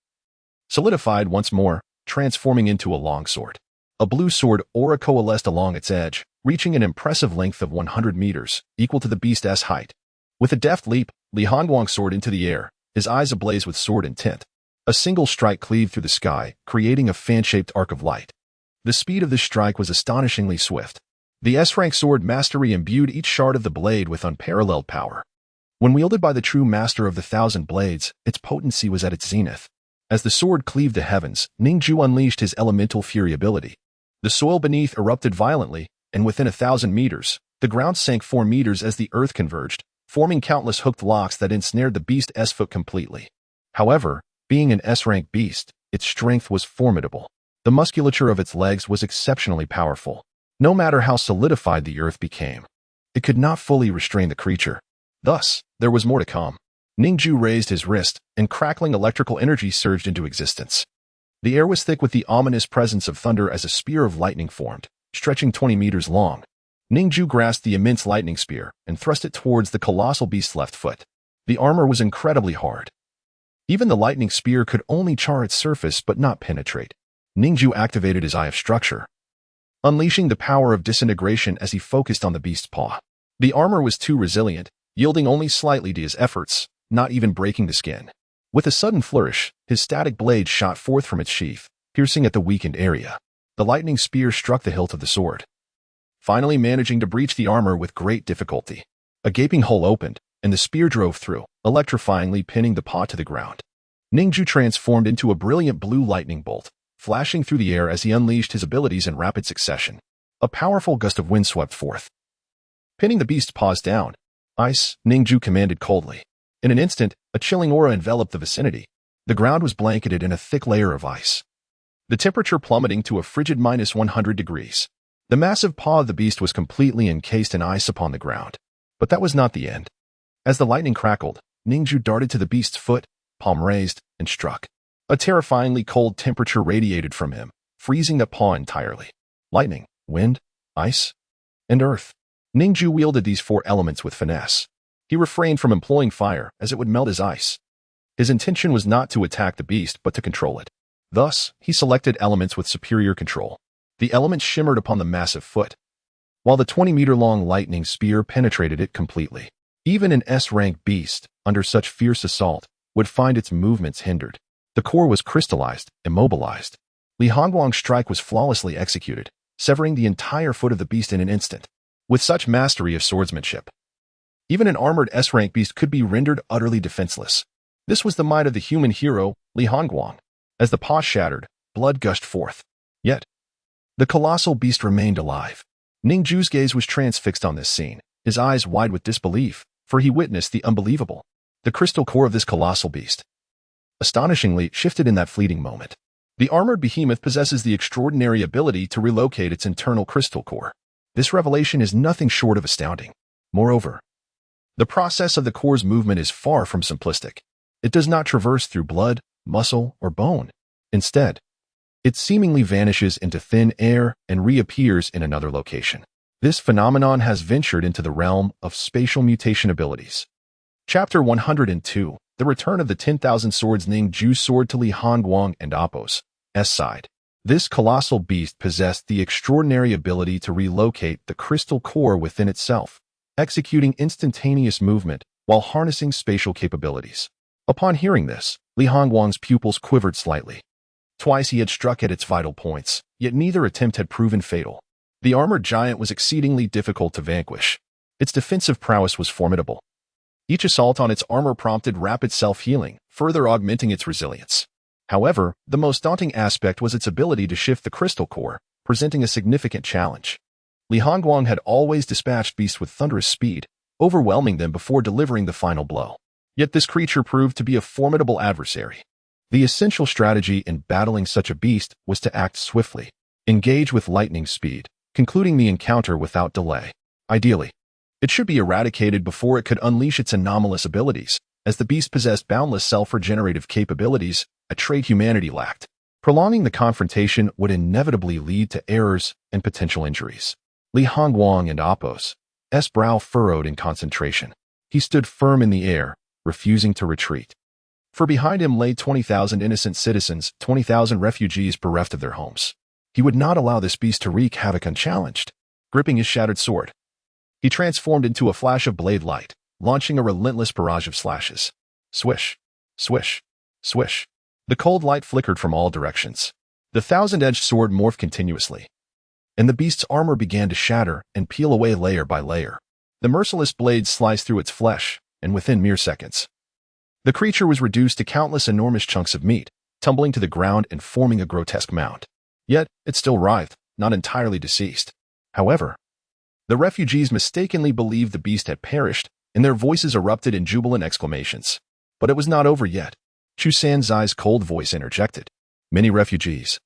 solidified once more, transforming into a longsword. A blue sword aura coalesced along its edge, reaching an impressive length of 100 meters, equal to the beast's height. With a deft leap, Li Hongguang soared into the air, his eyes ablaze with sword intent. A single strike cleaved through the sky, creating a fan-shaped arc of light. The speed of this strike was astonishingly swift. The S-rank sword mastery imbued each shard of the blade with unparalleled power. When wielded by the true master of the 1,000 blades, its potency was at its zenith. As the sword cleaved the heavens, Ning Jue unleashed his elemental fury ability. The soil beneath erupted violently, and within 1,000 meters, the ground sank 4 meters as the earth converged, forming countless hooked locks that ensnared the beast's foot completely. However, being an S-rank beast, its strength was formidable. The musculature of its legs was exceptionally powerful. No matter how solidified the earth became, it could not fully restrain the creature. Thus, there was more to come. Ning Jue raised his wrist, and crackling electrical energy surged into existence. The air was thick with the ominous presence of thunder as a spear of lightning formed, stretching 20 meters long. Ning Jue grasped the immense lightning spear and thrust it towards the colossal beast's left foot. The armor was incredibly hard. Even the lightning spear could only char its surface but not penetrate. Ning Jue activated his eye of structure, unleashing the power of disintegration as he focused on the beast's paw. The armor was too resilient, yielding only slightly to his efforts, not even breaking the skin. With a sudden flourish, his static blade shot forth from its sheath, piercing at the weakened area. The lightning spear struck the hilt of the sword, finally managing to breach the armor with great difficulty. A gaping hole opened, and the spear drove through, electrifyingly pinning the paw to the ground. Ning Jue transformed into a brilliant blue lightning bolt, flashing through the air as he unleashed his abilities in rapid succession. A powerful gust of wind swept forth, pinning the beast's paws down. "Ice," Ning Jue commanded coldly. In an instant, a chilling aura enveloped the vicinity. The ground was blanketed in a thick layer of ice, the temperature plummeting to a frigid -100 degrees. The massive paw of the beast was completely encased in ice upon the ground. But that was not the end. As the lightning crackled, Ning Jue darted to the beast's foot, palm raised, and struck. A terrifyingly cold temperature radiated from him, freezing the paw entirely. Lightning, wind, ice, and earth. Ning Jue wielded these 4 elements with finesse. He refrained from employing fire, as it would melt as ice. His intention was not to attack the beast, but to control it. Thus, he selected elements with superior control. The elements shimmered upon the massive foot, while the 20-meter-long lightning spear penetrated it completely. Even an S-rank beast, under such fierce assault, would find its movements hindered. The core was crystallized, immobilized. Li Hongguang's strike was flawlessly executed, severing the entire foot of the beast in an instant. With such mastery of swordsmanship, even an armored S-rank beast could be rendered utterly defenseless. This was the might of the human hero, Li Hongguang. As the paw shattered, blood gushed forth. Yet, the colossal beast remained alive. Ning Jue's gaze was transfixed on this scene, his eyes wide with disbelief, for he witnessed the unbelievable. The crystal core of this colossal beast astonishingly shifted in that fleeting moment. The armored behemoth possesses the extraordinary ability to relocate its internal crystal core. This revelation is nothing short of astounding. Moreover, the process of the core's movement is far from simplistic. It does not traverse through blood, muscle, or bone. Instead, it seemingly vanishes into thin air and reappears in another location. This phenomenon has ventured into the realm of spatial mutation abilities. Chapter 102, The Return of the 10,000 Swords. Ning Jue's sword to Li Hongguang and Appo's side. This colossal beast possessed the extraordinary ability to relocate the crystal core within itself, executing instantaneous movement while harnessing spatial capabilities. Upon hearing this, Li Hongguang's pupils quivered slightly. Twice he had struck at its vital points, yet neither attempt had proven fatal. The armored giant was exceedingly difficult to vanquish. Its defensive prowess was formidable. Each assault on its armor prompted rapid self-healing, further augmenting its resilience. However, the most daunting aspect was its ability to shift the crystal core, presenting a significant challenge. Li Hongguang had always dispatched beasts with thunderous speed, overwhelming them before delivering the final blow. Yet this creature proved to be a formidable adversary. The essential strategy in battling such a beast was to act swiftly, engage with lightning speed, concluding the encounter without delay. Ideally, it should be eradicated before it could unleash its anomalous abilities, as the beast possessed boundless self-regenerative capabilities, a trait humanity lacked. Prolonging the confrontation would inevitably lead to errors and potential injuries. Li Hongguang and Appo's brow furrowed in concentration. He stood firm in the air, refusing to retreat. For behind him lay 20,000 innocent citizens, 20,000 refugees bereft of their homes. He would not allow this beast to wreak havoc unchallenged. Gripping his shattered sword, he transformed into a flash of blade light, launching a relentless barrage of slashes. Swish, swish, swish. The cold light flickered from all directions. The thousand-edged sword morphed continuously, and the beast's armor began to shatter and peel away layer by layer. The merciless blades sliced through its flesh, and within mere seconds, the creature was reduced to countless enormous chunks of meat, tumbling to the ground and forming a grotesque mound. Yet, it still writhed, not entirely deceased. However, the refugees mistakenly believed the beast had perished, and their voices erupted in jubilant exclamations. But it was not over yet. Chu Sanzai's cold voice interjected. Many refugees,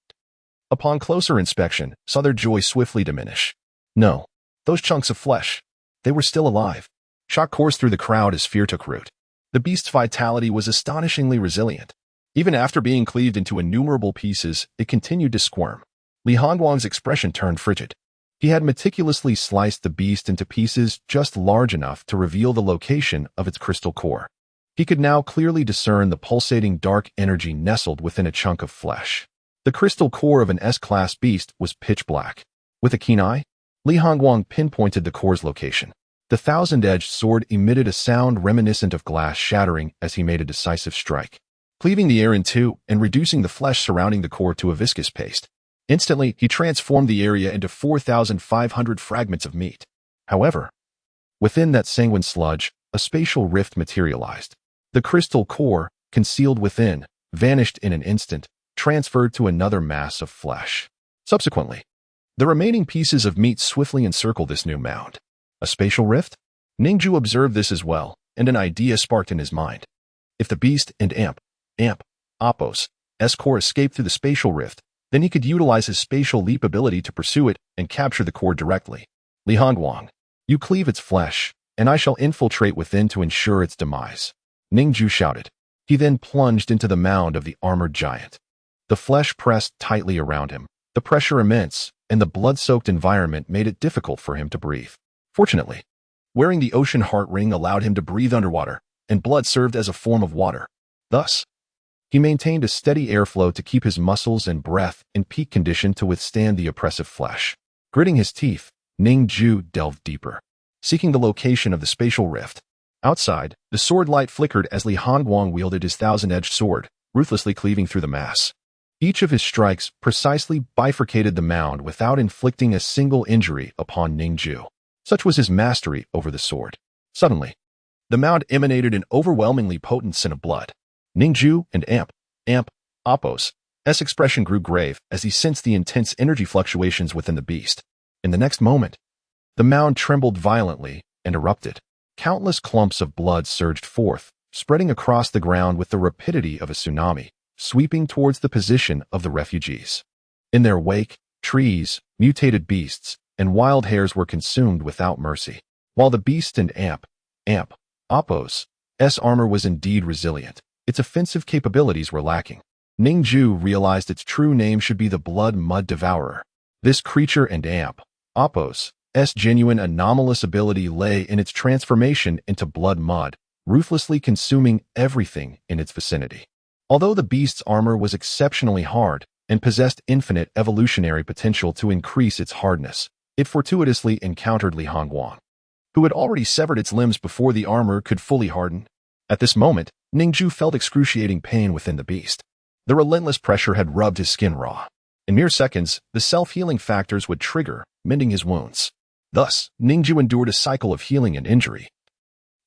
upon closer inspection, saw their joy swiftly diminish. No, those chunks of flesh, they were still alive. Shock coursed through the crowd as fear took root. The beast's vitality was astonishingly resilient. Even after being cleaved into innumerable pieces, it continued to squirm. Li Hongguang's expression turned frigid. He had meticulously sliced the beast into pieces just large enough to reveal the location of its crystal core. He could now clearly discern the pulsating dark energy nestled within a chunk of flesh. The crystal core of an S-class beast was pitch black. With a keen eye, Li Hongguang pinpointed the core's location. The thousand-edged sword emitted a sound reminiscent of glass shattering as he made a decisive strike, cleaving the air in two and reducing the flesh surrounding the core to a viscous paste. Instantly, he transformed the area into 4,500 fragments of meat. However, within that sanguine sludge, a spatial rift materialized. The crystal core, concealed within, vanished in an instant, transferred to another mass of flesh. Subsequently, the remaining pieces of meat swiftly encircled this new mound. A spatial rift? Ning Jue observed this as well, and an idea sparked in his mind. If the beast and Appo's core escaped through the spatial rift, then he could utilize his spatial leap ability to pursue it and capture the core directly. Li Hongguang, you cleave its flesh, and I shall infiltrate within to ensure its demise. Ning Jue shouted. He then plunged into the mound of the armored giant. The flesh pressed tightly around him, the pressure immense, and the blood-soaked environment made it difficult for him to breathe. Fortunately, wearing the ocean heart ring allowed him to breathe underwater, and blood served as a form of water. Thus, he maintained a steady airflow to keep his muscles and breath in peak condition to withstand the oppressive flesh. Gritting his teeth, Ning Jue delved deeper, seeking the location of the spatial rift. Outside, the sword light flickered as Li Hongguang wielded his thousand-edged sword, ruthlessly cleaving through the mass. Each of his strikes precisely bifurcated the mound without inflicting a single injury upon Ning Jue. Such was his mastery over the sword. Suddenly, the mound emanated an overwhelmingly potent scent of blood. Ning Jue and Appos' expression grew grave as he sensed the intense energy fluctuations within the beast. In the next moment, the mound trembled violently and erupted. Countless clumps of blood surged forth, spreading across the ground with the rapidity of a tsunami, sweeping towards the position of the refugees. In their wake, trees, mutated beasts, and wild hares were consumed without mercy. While the beast and Appos' armor was indeed resilient, its offensive capabilities were lacking. Ning Jue realized its true name should be the Blood Mud Devourer. This creature and Appos' genuine anomalous ability lay in its transformation into blood mud, ruthlessly consuming everything in its vicinity. Although the beast's armor was exceptionally hard and possessed infinite evolutionary potential to increase its hardness, it fortuitously encountered Li Hongguang, who had already severed its limbs before the armor could fully harden. At this moment, Ning Jue felt excruciating pain within the beast. The relentless pressure had rubbed his skin raw. In mere seconds, the self-healing factors would trigger, mending his wounds. Thus, Ning Jue endured a cycle of healing and injury,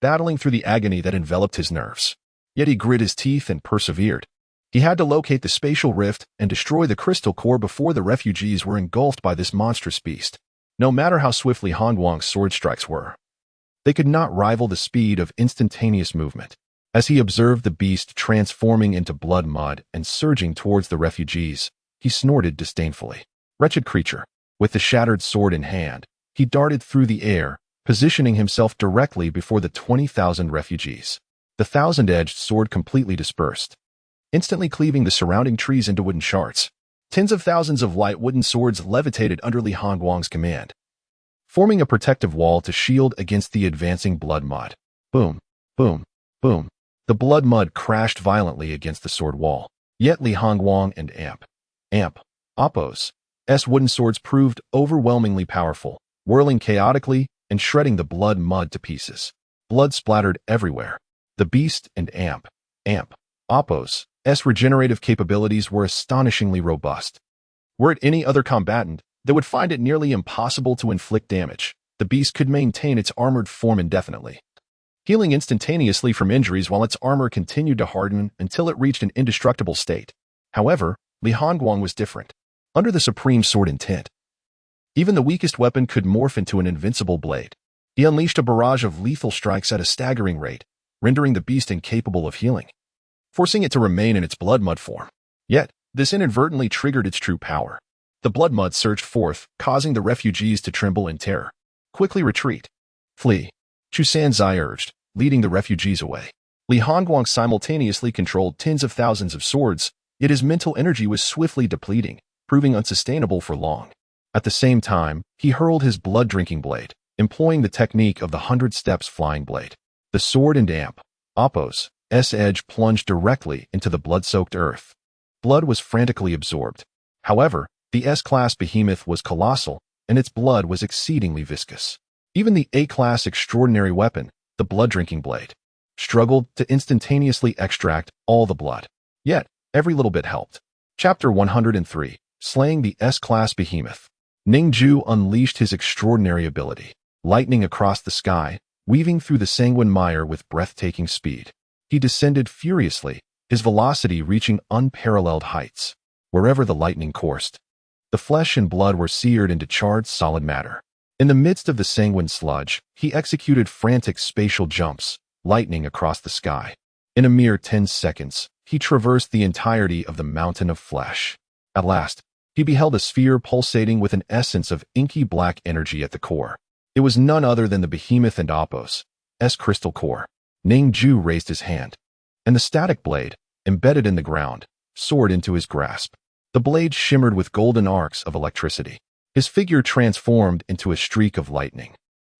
battling through the agony that enveloped his nerves. Yet he grit his teeth and persevered. He had to locate the spatial rift and destroy the crystal core before the refugees were engulfed by this monstrous beast. No matter how swiftly Hongguang's sword strikes were, they could not rival the speed of instantaneous movement. As he observed the beast transforming into blood mud and surging towards the refugees, he snorted disdainfully. Wretched creature! With the shattered sword in hand, he darted through the air, positioning himself directly before the 20,000 refugees. The 1,000-edged sword completely dispersed, instantly cleaving the surrounding trees into wooden shards. Tens of thousands of light wooden swords levitated under Li Hongguang's command, forming a protective wall to shield against the advancing blood mud. Boom, boom, boom. The blood mud crashed violently against the sword wall. Yet Li Hongguang and Appos' wooden swords proved overwhelmingly powerful, whirling chaotically and shredding the blood mud to pieces. Blood splattered everywhere. The beast and Appos' regenerative capabilities were astonishingly robust. Were it any other combatant, they would find it nearly impossible to inflict damage. The beast could maintain its armored form indefinitely, healing instantaneously from injuries while its armor continued to harden until it reached an indestructible state. However, Li Hongguang was different. Under the supreme sword intent, even the weakest weapon could morph into an invincible blade. He unleashed a barrage of lethal strikes at a staggering rate, rendering the beast incapable of healing, forcing it to remain in its blood mud form. Yet, this inadvertently triggered its true power. The blood mud surged forth, causing the refugees to tremble in terror. Quickly retreat. Flee. Chu Sanzai urged, leading the refugees away. Li Hongguang simultaneously controlled tens of thousands of swords, yet his mental energy was swiftly depleting, proving unsustainable for long. At the same time, he hurled his blood-drinking blade, employing the technique of the 100 steps flying blade. The sword and Appos' edge plunged directly into the blood-soaked earth. Blood was frantically absorbed. However, the S-class behemoth was colossal, and its blood was exceedingly viscous. Even the A-class extraordinary weapon, the blood-drinking blade, struggled to instantaneously extract all the blood. Yet, every little bit helped. Chapter 103, Slaying the S-class behemoth. Ning Jue unleashed his extraordinary ability, lightning across the sky, weaving through the sanguine mire with breathtaking speed. He descended furiously, his velocity reaching unparalleled heights. Wherever the lightning coursed, the flesh and blood were seared into charred solid matter. In the midst of the sanguine sludge, he executed frantic spatial jumps, lightning across the sky. In a mere 10 seconds, he traversed the entirety of the mountain of flesh. At last, he beheld a sphere pulsating with an essence of inky black energy at the core. It was none other than the behemoth and Appos' crystal core. Ning Jue raised his hand, and the static blade, embedded in the ground, soared into his grasp. The blade shimmered with golden arcs of electricity. His figure transformed into a streak of lightning,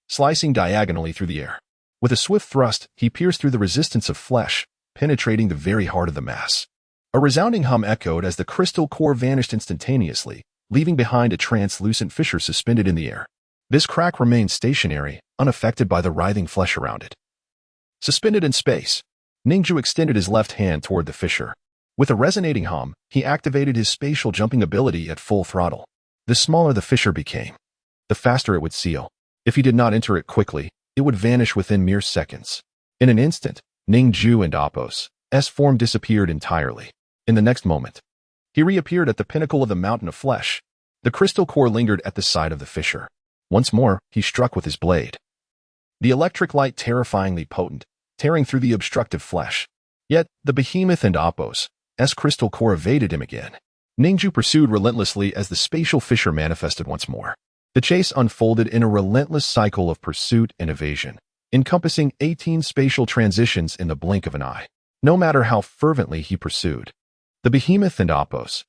slicing diagonally through the air. With a swift thrust, he pierced through the resistance of flesh, penetrating the very heart of the mass. A resounding hum echoed as the crystal core vanished instantaneously, leaving behind a translucent fissure suspended in the air. This crack remained stationary, unaffected by the writhing flesh around it. Suspended in space, Ning Jue extended his left hand toward the fissure. With a resonating hum, he activated his spatial jumping ability at full throttle. The smaller the fissure became, the faster it would seal. If he did not enter it quickly, it would vanish within mere seconds. In an instant, Ning Jue and Apos' form disappeared entirely. In the next moment, he reappeared at the pinnacle of the mountain of flesh. The crystal core lingered at the side of the fissure. Once more, he struck with his blade. The electric light terrifyingly potent, tearing through the obstructive flesh. Yet, the behemoth and Apos' crystal core evaded him again. Ning Jue pursued relentlessly as the spatial fissure manifested once more. The chase unfolded in a relentless cycle of pursuit and evasion, encompassing 18 spatial transitions in the blink of an eye. No matter how fervently he pursued, the behemoth and Apos'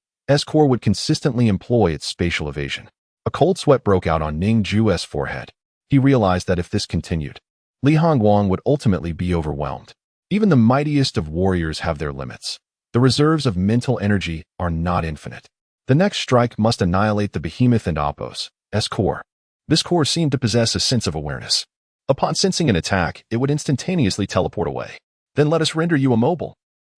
core would consistently employ its spatial evasion. A cold sweat broke out on Ning Jue's forehead. He realized that if this continued, Li Hongguang would ultimately be overwhelmed. Even the mightiest of warriors have their limits. The reserves of mental energy are not infinite. The next strike must annihilate the behemoth and Apos' core. This core seemed to possess a sense of awareness. Upon sensing an attack, it would instantaneously teleport away. Then let us render you immobile.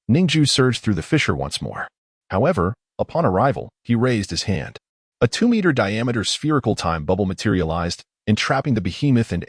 Ning Jue surged through the fissure once more. However, upon arrival, he raised his hand. A 2-meter diameter spherical time bubble materialized, entrapping the behemoth and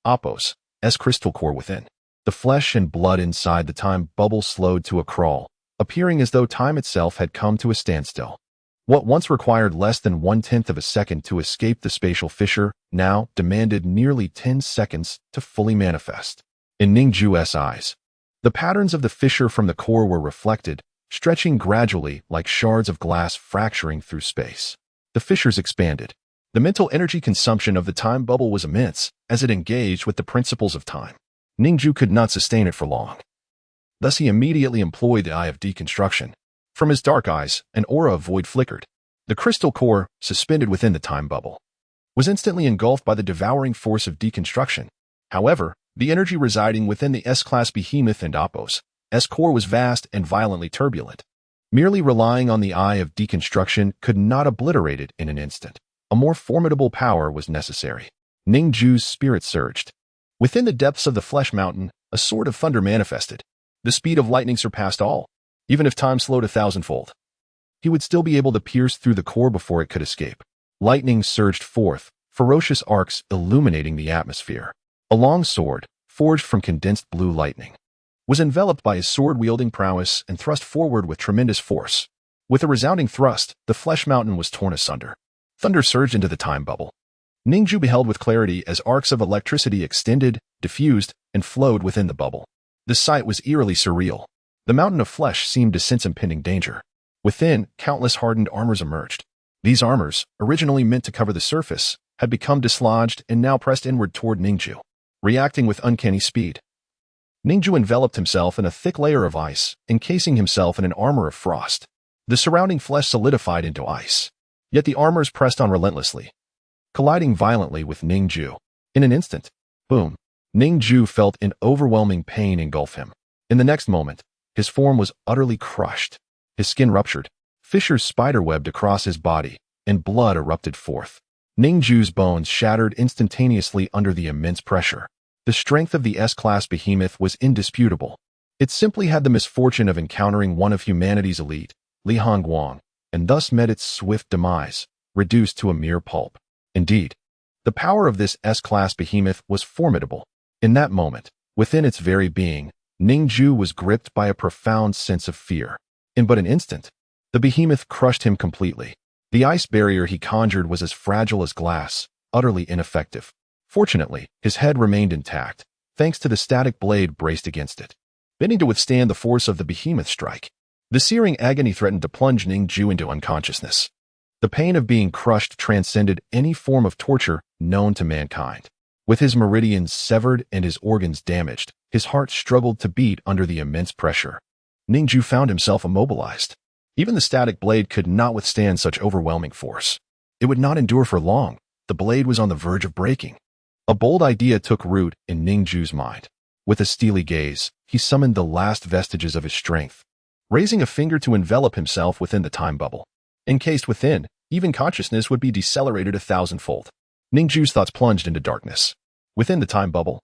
Apos' crystal core within. The flesh and blood inside the time bubble slowed to a crawl, appearing as though time itself had come to a standstill. What once required less than 1/10 of a second to escape the spatial fissure now demanded nearly 10 seconds to fully manifest. In Ning Jue's eyes, the patterns of the fissure from the core were reflected, stretching gradually like shards of glass fracturing through space. The fissures expanded. The mental energy consumption of the time bubble was immense as it engaged with the principles of time. Ning Jue could not sustain it for long. Thus he immediately employed the Eye of Deconstruction. From his dark eyes, an aura of void flickered. The crystal core, suspended within the time bubble, was instantly engulfed by the devouring force of deconstruction. However, the energy residing within the S-class behemoth and Apos' core was vast and violently turbulent. Merely relying on the Eye of Deconstruction could not obliterate it in an instant. A more formidable power was necessary. Ning Jue's spirit surged. Within the depths of the flesh mountain, a sword of thunder manifested. The speed of lightning surpassed all. Even if time slowed 1,000-fold, he would still be able to pierce through the core before it could escape. Lightning surged forth, ferocious arcs illuminating the atmosphere. A long sword, forged from condensed blue lightning, was enveloped by his sword-wielding prowess and thrust forward with tremendous force. With a resounding thrust, the flesh mountain was torn asunder. Thunder surged into the time bubble. Ning Jue beheld with clarity as arcs of electricity extended, diffused, and flowed within the bubble. The sight was eerily surreal. The mountain of flesh seemed to sense impending danger. Within, countless hardened armors emerged. These armors, originally meant to cover the surface, had become dislodged and now pressed inward toward Ning Jue, reacting with uncanny speed. Ning Jue enveloped himself in a thick layer of ice, encasing himself in an armor of frost. The surrounding flesh solidified into ice. Yet the armors pressed on relentlessly, colliding violently with Ning Jue. In an instant, boom, Ning Jue felt an overwhelming pain engulf him. In the next moment, his form was utterly crushed. His skin ruptured, fissures spiderwebbed across his body, and blood erupted forth. Ning Jue's bones shattered instantaneously under the immense pressure. The strength of the S-class behemoth was indisputable. It simply had the misfortune of encountering one of humanity's elite, Li Hongguang, and thus met its swift demise, reduced to a mere pulp. Indeed, the power of this S-class behemoth was formidable. In that moment, within its very being, Ning Jue was gripped by a profound sense of fear. In but an instant, the behemoth crushed him completely. The ice barrier he conjured was as fragile as glass, utterly ineffective. Fortunately, his head remained intact, thanks to the static blade braced against it. Bending to withstand the force of the behemoth's strike, the searing agony threatened to plunge Ning Jue into unconsciousness. The pain of being crushed transcended any form of torture known to mankind. With his meridians severed and his organs damaged, his heart struggled to beat under the immense pressure. Ning Jue found himself immobilized. Even the static blade could not withstand such overwhelming force. It would not endure for long. The blade was on the verge of breaking. A bold idea took root in Ning Jue's mind. With a steely gaze, he summoned the last vestiges of his strength, raising a finger to envelop himself within the time bubble. Encased within, even consciousness would be decelerated 1,000-fold. Ning Jue's thoughts plunged into darkness. Within the time bubble,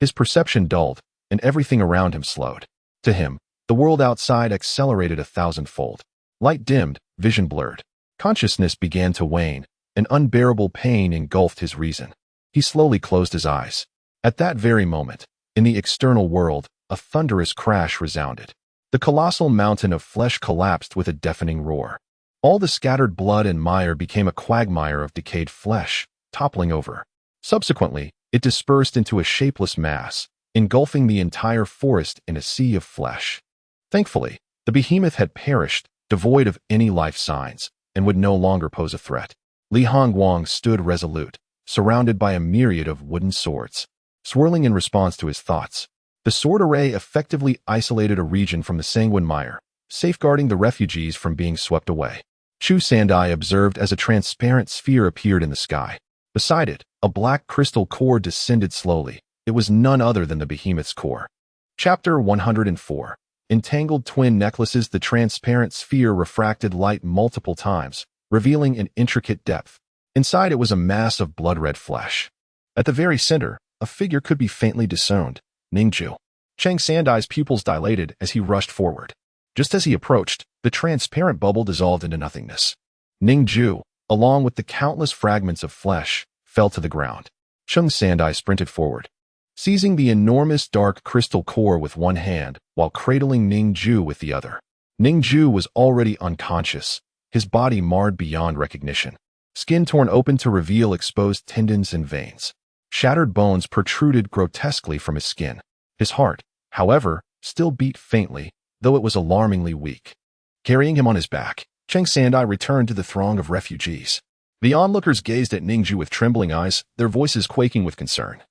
his perception dulled, and everything around him slowed. To him, The world outside accelerated 1,000-fold. Light dimmed, vision blurred. Consciousness began to wane. An unbearable pain engulfed his reason. He slowly closed his eyes. At that very moment, in the external world, a thunderous crash resounded. The colossal mountain of flesh collapsed with a deafening roar. All the scattered blood and mire became a quagmire of decayed flesh, toppling over. Subsequently, it dispersed into a shapeless mass, engulfing the entire forest in a sea of flesh. Thankfully, the behemoth had perished, devoid of any life signs, and would no longer pose a threat. Li Hongguang stood resolute, surrounded by a myriad of wooden swords. Swirling in response to his thoughts, the sword array effectively isolated a region from the sanguine mire, safeguarding the refugees from being swept away. Chu Sandai observed as a transparent sphere appeared in the sky. Beside it, a black crystal core descended slowly. It was none other than the behemoth's core. Chapter 104. Entangled twin necklaces. The transparent sphere refracted light multiple times, revealing an intricate depth. Inside it was a mass of blood-red flesh. At the very center, a figure could be faintly discerned. Ning Jue. Chang Sandai's pupils dilated as he rushed forward. Just as he approached, the transparent bubble dissolved into nothingness. Ning Jue, along with the countless fragments of flesh, fell to the ground. Chang Sandai sprinted forward, seizing the enormous dark crystal core with one hand while cradling Ning Jue with the other. Ning Jue was already unconscious, his body marred beyond recognition. Skin torn open to reveal exposed tendons and veins. Shattered bones protruded grotesquely from his skin. His heart, however, still beat faintly, though it was alarmingly weak. Carrying him on his back, Chang Sandai returned to the throng of refugees. The onlookers gazed at Ning Jue with trembling eyes, their voices quaking with concern.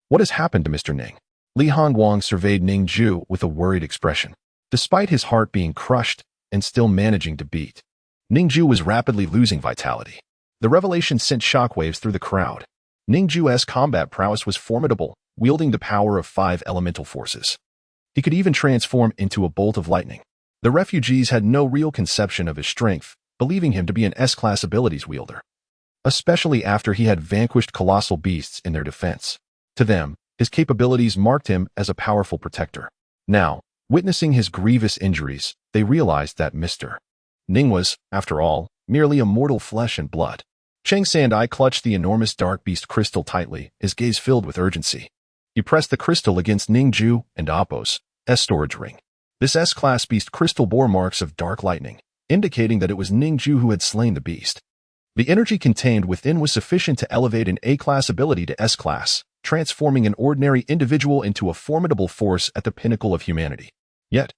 What has happened to Mr. Ning? Li Hongguang surveyed Ning Jue with a worried expression. Despite his heart being crushed and still managing to beat, Ning Jue was rapidly losing vitality. The revelation sent shockwaves through the crowd. Ning Jue's combat prowess was formidable, wielding the power of 5 elemental forces. He could even transform into a bolt of lightning. The refugees had no real conception of his strength, believing him to be an S-class abilities wielder, especially after he had vanquished colossal beasts in their defense. To them, his capabilities marked him as a powerful protector. Now, witnessing his grievous injuries, they realized that Mr. Ning was, after all, merely a mortal flesh and blood. Chang Sandai clutched the enormous dark beast crystal tightly, his gaze filled with urgency. He pressed the crystal against Ning Jue and Appo's storage ring. This S-class beast crystal bore marks of dark lightning, indicating that it was Ning Jue who had slain the beast. The energy contained within was sufficient to elevate an A-class ability to S-class, transforming an ordinary individual into a formidable force at the pinnacle of humanity. Yet,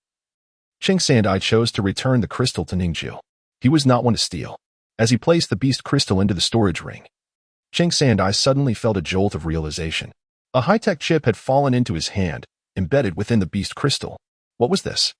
Chang Sandai chose to return the crystal to Ning Jue. He was not one to steal. As he placed the beast crystal into the storage ring, Chang Sandai suddenly felt a jolt of realization. A high-tech chip had fallen into his hand, embedded within the beast crystal. What was this?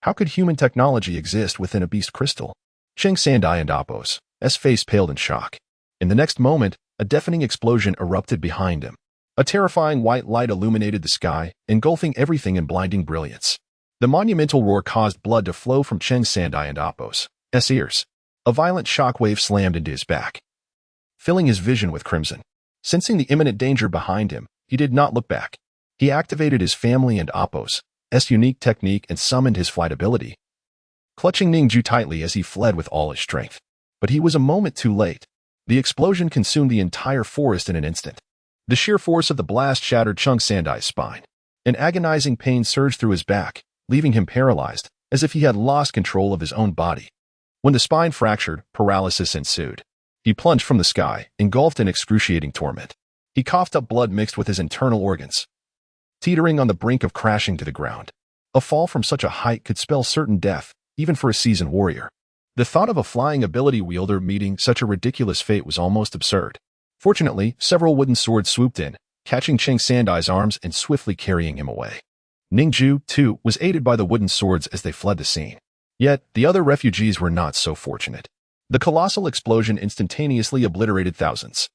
How could human technology exist within a beast crystal? Chang Sandai and Appo's face paled in shock. In the next moment, a deafening explosion erupted behind him. A terrifying white light illuminated the sky, engulfing everything in blinding brilliance. The monumental roar caused blood to flow from Chang Sandai and Appo's ears. A violent shockwave slammed into his back, filling his vision with crimson. Sensing the imminent danger behind him, he did not look back. He activated his family and Appo's unique technique and summoned his flight ability, clutching Ning Jue tightly as he fled with all his strength. But he was a moment too late. The explosion consumed the entire forest in an instant. The sheer force of the blast shattered Chang Sandai's spine. An agonizing pain surged through his back, leaving him paralyzed, as if he had lost control of his own body. When the spine fractured, paralysis ensued. He plunged from the sky, engulfed in excruciating torment. He coughed up blood mixed with his internal organs, teetering on the brink of crashing to the ground. A fall from such a height could spell certain death, even for a seasoned warrior. The thought of a flying ability wielder meeting such a ridiculous fate was almost absurd. Fortunately, several wooden swords swooped in, catching Chang Sandai's arms and swiftly carrying him away. Ning Jue, too, was aided by the wooden swords as they fled the scene. Yet, the other refugees were not so fortunate. The colossal explosion instantaneously obliterated thousands.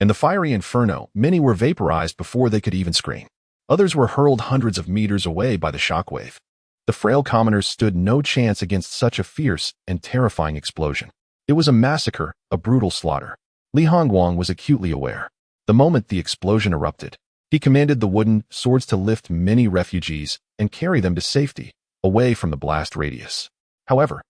In the fiery inferno, many were vaporized before they could even scream. Others were hurled hundreds of meters away by the shockwave. The frail commoners stood no chance against such a fierce and terrifying explosion. It was a massacre, a brutal slaughter. Li Hongguang was acutely aware. The moment the explosion erupted, he commanded the wooden swords to lift many refugees and carry them to safety, away from the blast radius. However,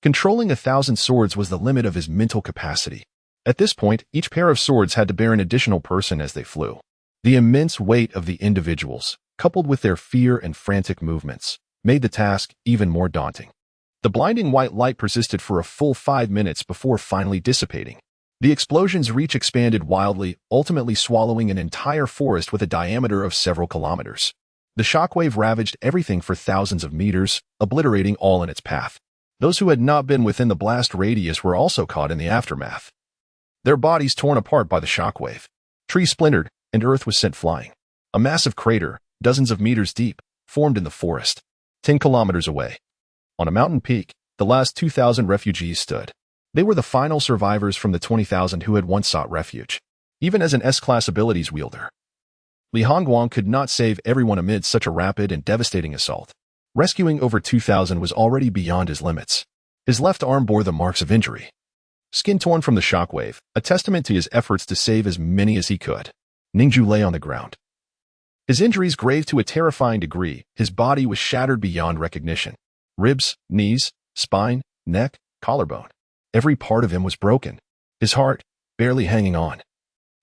controlling 1,000 swords was the limit of his mental capacity. At this point, each pair of swords had to bear an additional person as they flew. The immense weight of the individuals, coupled with their fear and frantic movements, made the task even more daunting. The blinding white light persisted for a full 5 minutes before finally dissipating. The explosion's reach expanded wildly, ultimately swallowing an entire forest with a diameter of several kilometers. The shockwave ravaged everything for thousands of meters, obliterating all in its path. Those who had not been within the blast radius were also caught in the aftermath. Their bodies torn apart by the shockwave. Trees splintered, and earth was sent flying. A massive crater, dozens of meters deep, formed in the forest, 10 kilometers away. On a mountain peak, the last 2,000 refugees stood. They were the final survivors from the 20,000 who had once sought refuge. Even as an S-class abilities wielder, Li Hongguang could not save everyone amid such a rapid and devastating assault. Rescuing over 2,000 was already beyond his limits. His left arm bore the marks of injury. Skin torn from the shockwave, a testament to his efforts to save as many as he could. Ning Jue lay on the ground. His injuries grave to a terrifying degree, his body was shattered beyond recognition. Ribs, knees, spine, neck, collarbone. Every part of him was broken. His heart, barely hanging on,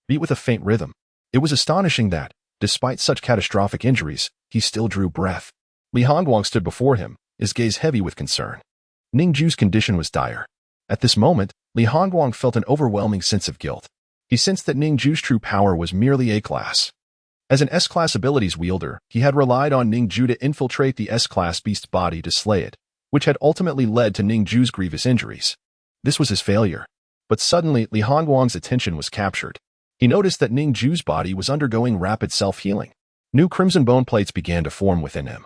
beat with a faint rhythm. It was astonishing that, despite such catastrophic injuries, he still drew breath. Li Hongguang stood before him, his gaze heavy with concern. Ning Jue's condition was dire. At this moment, Li Hongguang felt an overwhelming sense of guilt. He sensed that Ning Jue's true power was merely A-class. As an S-class abilities wielder, he had relied on Ning Jue to infiltrate the S-class beast's body to slay it, which had ultimately led to Ning Jue's grievous injuries. This was his failure. But suddenly, Li Hongguang's attention was captured. He noticed that Ning Jue's body was undergoing rapid self-healing. New crimson bone plates began to form within him,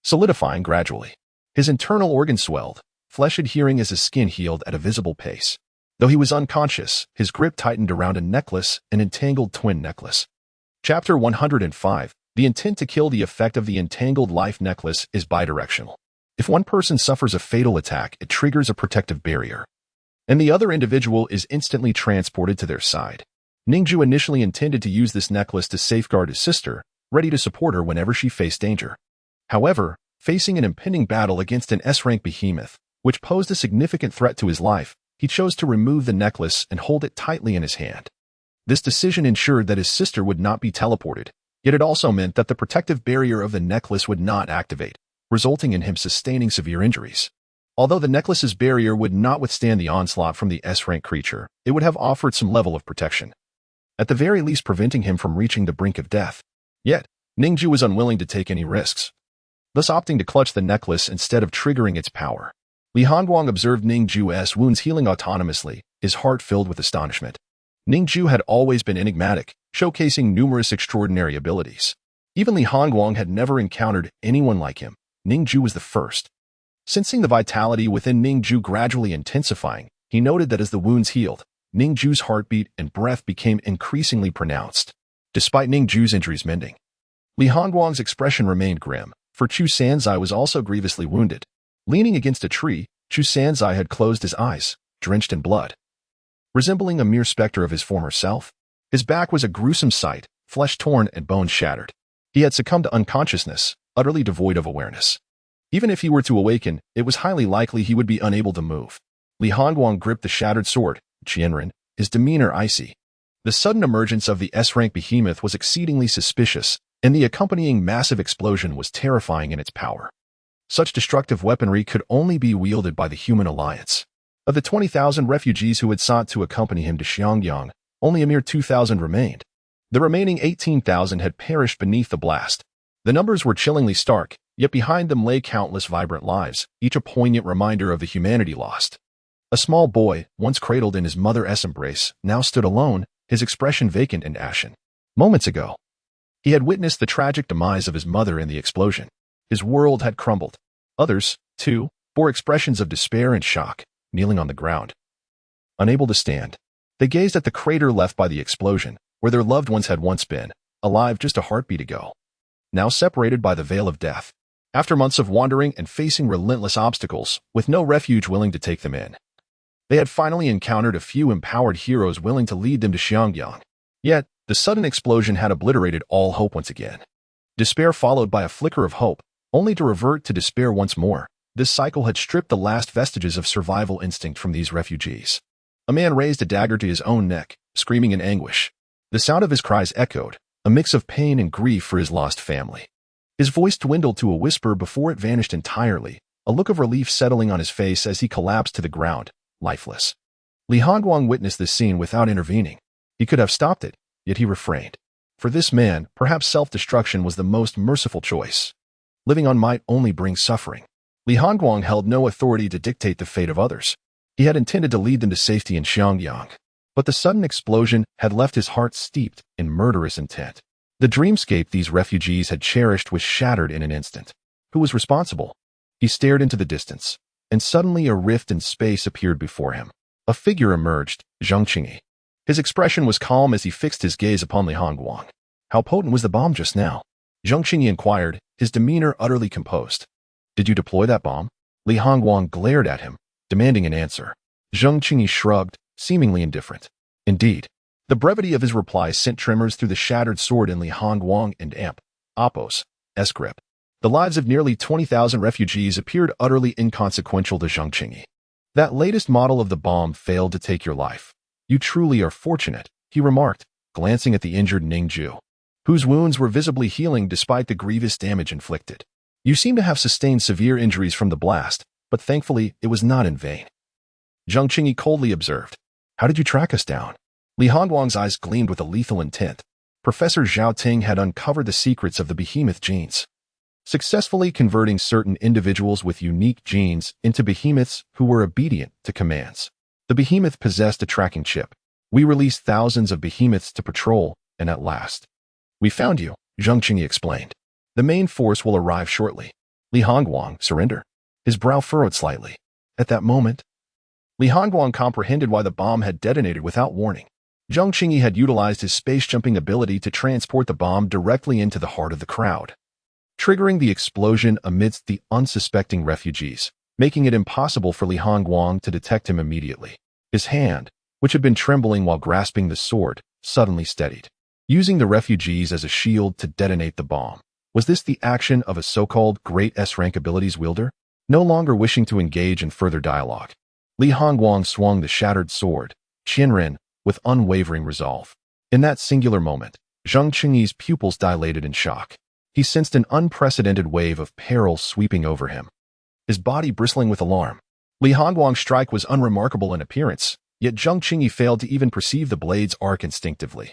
solidifying gradually. His internal organs swelled, flesh adhering as his skin healed at a visible pace. Though he was unconscious, his grip tightened around a necklace, an entangled twin necklace. Chapter 105. The intent to kill. The effect of the entangled life necklace is bidirectional. If one person suffers a fatal attack, it triggers a protective barrier, and the other individual is instantly transported to their side. Ning Jue initially intended to use this necklace to safeguard his sister, ready to support her whenever she faced danger. However, facing an impending battle against an S-rank behemoth, which posed a significant threat to his life, he chose to remove the necklace and hold it tightly in his hand. This decision ensured that his sister would not be teleported, yet it also meant that the protective barrier of the necklace would not activate, resulting in him sustaining severe injuries. Although the necklace's barrier would not withstand the onslaught from the S-rank creature, it would have offered some level of protection, at the very least preventing him from reaching the brink of death. Yet, Ning Jue was unwilling to take any risks, thus opting to clutch the necklace instead of triggering its power. Li Hongguang observed Ning Jue's wounds healing autonomously, his heart filled with astonishment. Ning Jue had always been enigmatic, showcasing numerous extraordinary abilities. Even Li Hongguang had never encountered anyone like him. Ning Jue was the first. Sensing the vitality within Ning Jue gradually intensifying, he noted that as the wounds healed, Ning Jue's heartbeat and breath became increasingly pronounced. Despite Ning Jue's injuries mending, Li Hongguang's expression remained grim, for Chu Sanzai was also grievously wounded. Leaning against a tree, Chu Sanzai had closed his eyes, drenched in blood. Resembling a mere specter of his former self, his back was a gruesome sight, flesh torn and bones shattered. He had succumbed to unconsciousness, utterly devoid of awareness. Even if he were to awaken, it was highly likely he would be unable to move. Li Hongguang gripped the shattered sword, Qianren, his demeanor icy. The sudden emergence of the S-rank behemoth was exceedingly suspicious, and the accompanying massive explosion was terrifying in its power. Such destructive weaponry could only be wielded by the human alliance. Of the 20,000 refugees who had sought to accompany him to Xiangyang, only a mere 2,000 remained. The remaining 18,000 had perished beneath the blast. The numbers were chillingly stark, yet behind them lay countless vibrant lives, each a poignant reminder of the humanity lost. A small boy, once cradled in his mother's embrace, now stood alone, his expression vacant and ashen. Moments ago, he had witnessed the tragic demise of his mother in the explosion. His world had crumbled. Others, too, bore expressions of despair and shock, kneeling on the ground, unable to stand. They gazed at the crater left by the explosion, where their loved ones had once been, alive just a heartbeat ago, now separated by the veil of death. After months of wandering and facing relentless obstacles, with no refuge willing to take them in, they had finally encountered a few empowered heroes willing to lead them to Xiangyang. Yet, the sudden explosion had obliterated all hope once again. Despair followed by a flicker of hope, only to revert to despair once more. This cycle had stripped the last vestiges of survival instinct from these refugees. A man raised a dagger to his own neck, screaming in anguish. The sound of his cries echoed, a mix of pain and grief for his lost family. His voice dwindled to a whisper before it vanished entirely, a look of relief settling on his face as he collapsed to the ground, lifeless. Li Hongguang witnessed this scene without intervening. He could have stopped it, yet he refrained. For this man, perhaps self-destruction was the most merciful choice. Living on might only bring suffering. Li Hongguang held no authority to dictate the fate of others. He had intended to lead them to safety in Xiangyang. But the sudden explosion had left his heart steeped in murderous intent. The dreamscape these refugees had cherished was shattered in an instant. Who was responsible? He stared into the distance, and suddenly a rift in space appeared before him. A figure emerged, Zheng Qingyi. His expression was calm as he fixed his gaze upon Li Hongguang. How potent was the bomb just now? Zheng Qingyi inquired, his demeanor utterly composed. Did you deploy that bomb? Li Hongguang glared at him, demanding an answer. Zheng Qingyi shrugged, seemingly indifferent. Indeed, the brevity of his reply sent tremors through the shattered sword in Li Hongguang and Apos' grip. The lives of nearly 20,000 refugees appeared utterly inconsequential to Zheng Qingyi. That latest model of the bomb failed to take your life. You truly are fortunate, he remarked, glancing at the injured Ning Jue, whose wounds were visibly healing despite the grievous damage inflicted. You seem to have sustained severe injuries from the blast, but thankfully it was not in vain. Zheng Qingyi coldly observed. How did you track us down? Li Hongguang's eyes gleamed with a lethal intent. Professor Zhao Ting had uncovered the secrets of the behemoth genes, successfully converting certain individuals with unique genes into behemoths who were obedient to commands. The behemoth possessed a tracking chip. We released thousands of behemoths to patrol, and at last, we found you, Zheng Qingyi explained. The main force will arrive shortly. Li Hongguang surrendered. His brow furrowed slightly. At that moment, Li Hongguang comprehended why the bomb had detonated without warning. Zheng Qingyi had utilized his space-jumping ability to transport the bomb directly into the heart of the crowd, triggering the explosion amidst the unsuspecting refugees, making it impossible for Li Hongguang to detect him immediately. His hand, which had been trembling while grasping the sword, suddenly steadied, using the refugees as a shield to detonate the bomb. Was this the action of a so-called great S-rank abilities wielder? No longer wishing to engage in further dialogue, Li Hongguang swung the shattered sword, Qianren, with unwavering resolve. In that singular moment, Zheng Qingyi's pupils dilated in shock. He sensed an unprecedented wave of peril sweeping over him, his body bristling with alarm. Li Hongguang's strike was unremarkable in appearance, yet Zheng Qingyi failed to even perceive the blade's arc instinctively.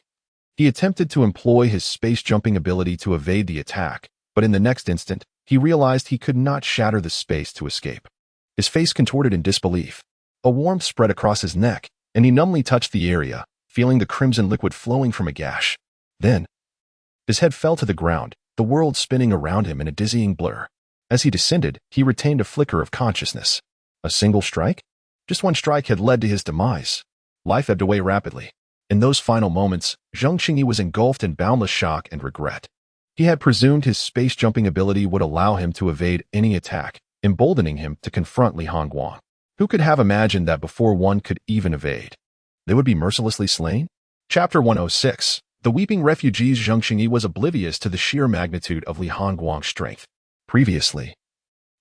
He attempted to employ his space-jumping ability to evade the attack, but in the next instant, he realized he could not shatter the space to escape. His face contorted in disbelief. A warmth spread across his neck, and he numbly touched the area, feeling the crimson liquid flowing from a gash. Then, his head fell to the ground, the world spinning around him in a dizzying blur. As he descended, he retained a flicker of consciousness. A single strike? Just one strike had led to his demise. Life ebbed away rapidly. In those final moments, Zheng Qingyi was engulfed in boundless shock and regret. He had presumed his space-jumping ability would allow him to evade any attack, emboldening him to confront Li Hongguang. Who could have imagined that before one could even evade, they would be mercilessly slain? Chapter 106. The weeping refugees. Zheng Qingyi was oblivious to the sheer magnitude of Li Hongguang's strength. Previously,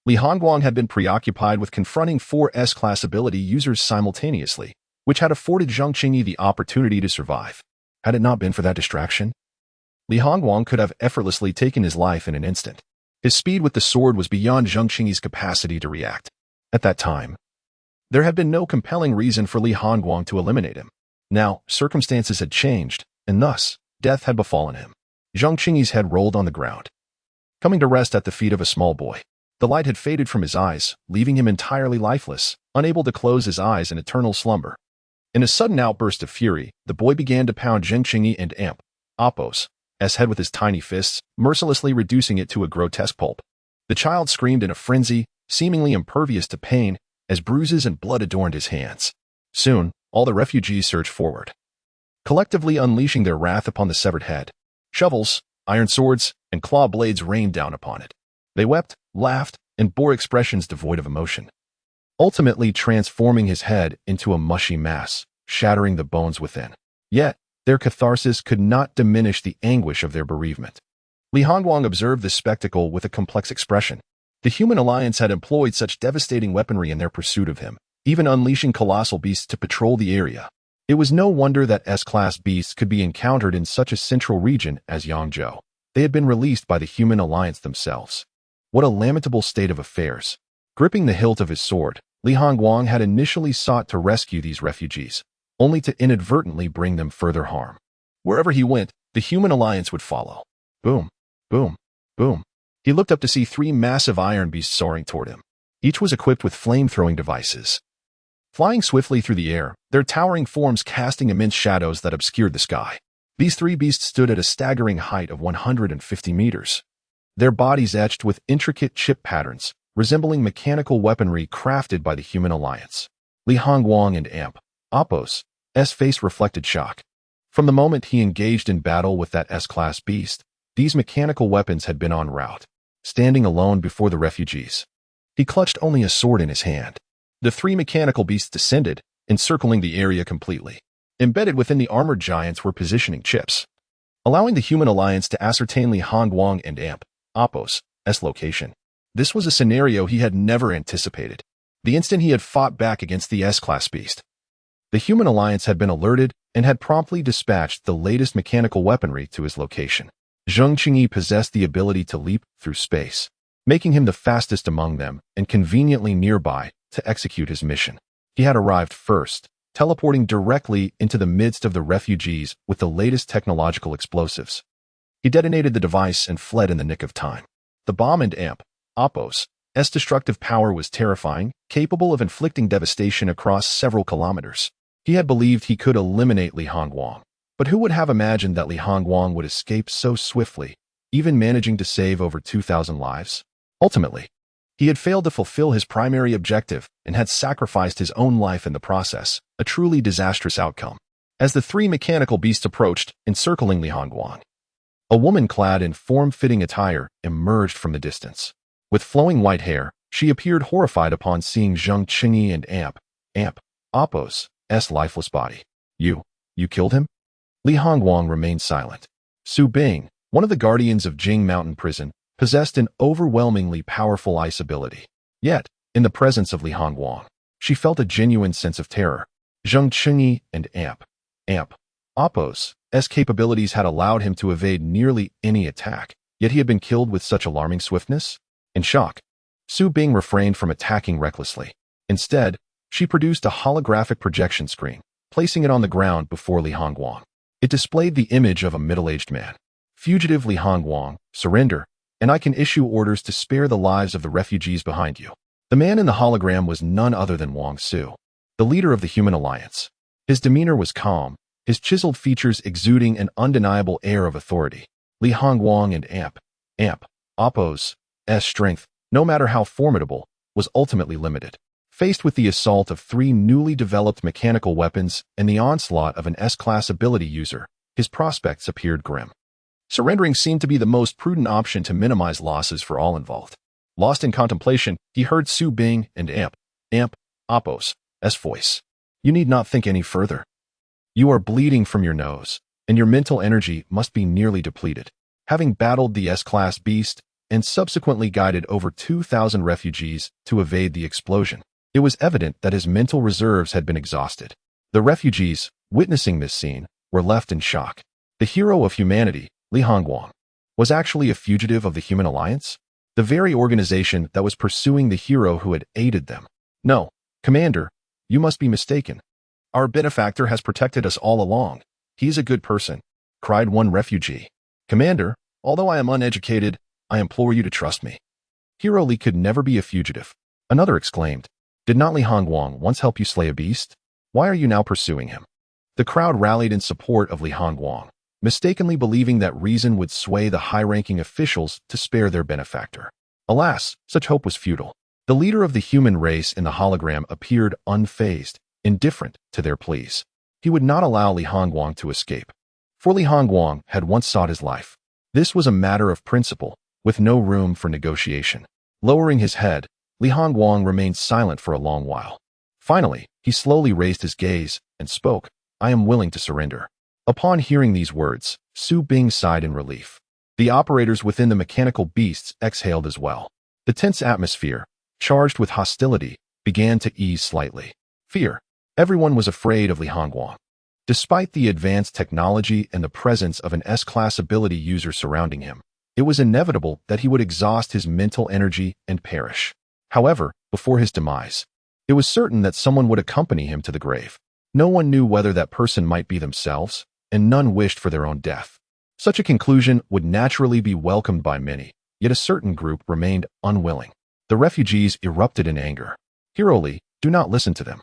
Li Hongguang had been preoccupied with confronting 4 S-class ability users simultaneously, which had afforded Zheng Qingyi the opportunity to survive. Had it not been for that distraction, Li Hongguang could have effortlessly taken his life in an instant. His speed with the sword was beyond Zheng Qingyi's capacity to react. At that time, there had been no compelling reason for Li Hongguang to eliminate him. Now, circumstances had changed, and thus, death had befallen him. Zheng Qingyi's head rolled on the ground, coming to rest at the feet of a small boy. The light had faded from his eyes, leaving him entirely lifeless, unable to close his eyes in eternal slumber. In a sudden outburst of fury, the boy began to pound Zheng Qingyi and Apos' head with his tiny fists, mercilessly reducing it to a grotesque pulp. The child screamed in a frenzy, seemingly impervious to pain, as bruises and blood adorned his hands. Soon, all the refugees surged forward, collectively unleashing their wrath upon the severed head. Shovels, iron swords, and claw blades rained down upon it. They wept, laughed, and bore expressions devoid of emotion, ultimately transforming his head into a mushy mass, shattering the bones within. Yet, their catharsis could not diminish the anguish of their bereavement. Li Hongguang observed this spectacle with a complex expression. The human alliance had employed such devastating weaponry in their pursuit of him, even unleashing colossal beasts to patrol the area. It was no wonder that S-class beasts could be encountered in such a central region as Yangzhou. They had been released by the human alliance themselves. What a lamentable state of affairs. Gripping the hilt of his sword, Li Hongguang had initially sought to rescue these refugees, only to inadvertently bring them further harm. Wherever he went, the human alliance would follow. Boom, boom, boom. He looked up to see 3 massive iron beasts soaring toward him. Each was equipped with flame-throwing devices. Flying swiftly through the air, their towering forms casting immense shadows that obscured the sky. These 3 beasts stood at a staggering height of 150 meters. Their bodies etched with intricate chip patterns, resembling mechanical weaponry crafted by the human alliance. Li Hongguang and awakens' face reflected shock. From the moment he engaged in battle with that S-class beast, these mechanical weapons had been en route, standing alone before the refugees. He clutched only a sword in his hand. The 3 mechanical beasts descended, encircling the area completely. Embedded within the armored giants were positioning chips, allowing the human alliance to ascertain Li Hongguang and awakens' location. This was a scenario he had never anticipated. The instant he had fought back against the S-class beast, the human alliance had been alerted and had promptly dispatched the latest mechanical weaponry to his location. Zheng Qingyi possessed the ability to leap through space, making him the fastest among them and conveniently nearby to execute his mission. He had arrived first, teleporting directly into the midst of the refugees with the latest technological explosives. He detonated the device and fled in the nick of time. The bomb and awakens' destructive power was terrifying, capable of inflicting devastation across several kilometers. He had believed he could eliminate Li Hongguang, but who would have imagined that Li Hongguang would escape so swiftly, even managing to save over 2,000 lives? Ultimately, he had failed to fulfill his primary objective and had sacrificed his own life in the process, a truly disastrous outcome. As the 3 mechanical beasts approached, encircling Li Hongguang, a woman clad in form-fitting attire emerged from the distance. With flowing white hair, she appeared horrified upon seeing Zheng Qingyi and awakens' lifeless body. You killed him? Li Hongguang remained silent. Su Bing, one of the guardians of Jing Mountain Prison, possessed an overwhelmingly powerful ice ability. Yet, in the presence of Li Hongguang, she felt a genuine sense of terror. Zheng Qingyi and awakens' capabilities had allowed him to evade nearly any attack, yet he had been killed with such alarming swiftness. In shock, Su Bing refrained from attacking recklessly. Instead, she produced a holographic projection screen, placing it on the ground before Li Hongguang. It displayed the image of a middle-aged man. Fugitive Li Hongguang, surrender, and I can issue orders to spare the lives of the refugees behind you. The man in the hologram was none other than Wang Su, the leader of the human alliance. His demeanor was calm, his chiseled features exuding an undeniable air of authority. Li Hongguang and awakens' strength, no matter how formidable, was ultimately limited. Faced with the assault of 3 newly developed mechanical weapons and the onslaught of an S-class ability user, his prospects appeared grim. Surrendering seemed to be the most prudent option to minimize losses for all involved. Lost in contemplation, he heard Su Bing and awakens' voice. You need not think any further. You are bleeding from your nose, and your mental energy must be nearly depleted. Having battled the S-class beast and subsequently guided over 2,000 refugees to evade the explosion, it was evident that his mental reserves had been exhausted. The refugees, witnessing this scene, were left in shock. The hero of humanity, Li Hongguang, was actually a fugitive of the human alliance? The very organization that was pursuing the hero who had aided them. No, Commander, you must be mistaken. Our benefactor has protected us all along. He's a good person, cried one refugee. Commander, although I am uneducated, I implore you to trust me. Hero Li could never be a fugitive. Another exclaimed. Did not Li Hongguang once help you slay a beast? Why are you now pursuing him? The crowd rallied in support of Li Hongguang, mistakenly believing that reason would sway the high-ranking officials to spare their benefactor. Alas, such hope was futile. The leader of the human race in the hologram appeared unfazed, indifferent to their pleas. He would not allow Li Hongguang to escape. For Li Hongguang had once sought his life. This was a matter of principle, with no room for negotiation. Lowering his head, Li Hongguang remained silent for a long while. Finally, he slowly raised his gaze and spoke. I am willing to surrender. Upon hearing these words, Su Bing sighed in relief. The operators within the mechanical beasts exhaled as well. The tense atmosphere, charged with hostility, began to ease slightly. Fear. Everyone was afraid of Li Hongguang. Despite the advanced technology and the presence of an S-class ability user surrounding him, it was inevitable that he would exhaust his mental energy and perish. However, before his demise, it was certain that someone would accompany him to the grave. No one knew whether that person might be themselves, and none wished for their own death. Such a conclusion would naturally be welcomed by many, yet a certain group remained unwilling. The refugees erupted in anger. Hero Li, do not listen to them.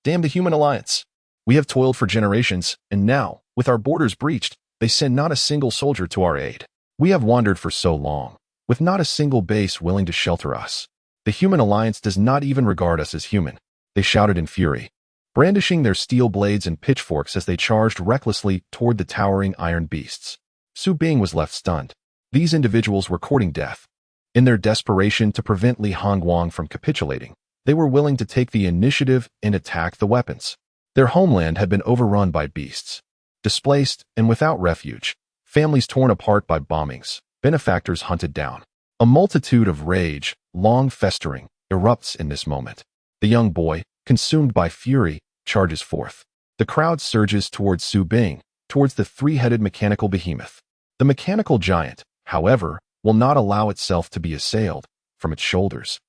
Damn the human alliance. We have toiled for generations, and now, with our borders breached, they send not a single soldier to our aid. We have wandered for so long, with not a single base willing to shelter us. The human alliance does not even regard us as human, they shouted in fury, brandishing their steel blades and pitchforks as they charged recklessly toward the towering iron beasts. Su Bing was left stunned. These individuals were courting death. In their desperation to prevent Li Hongguang from capitulating, they were willing to take the initiative and attack the weapons. Their homeland had been overrun by beasts. Displaced and without refuge, families torn apart by bombings, benefactors hunted down. A multitude of rage, long festering, erupts in this moment. The young boy, consumed by fury, charges forth. The crowd surges towards Su Bing, towards the three-headed mechanical behemoth. The mechanical giant, however, will not allow itself to be assailed. From its shoulders,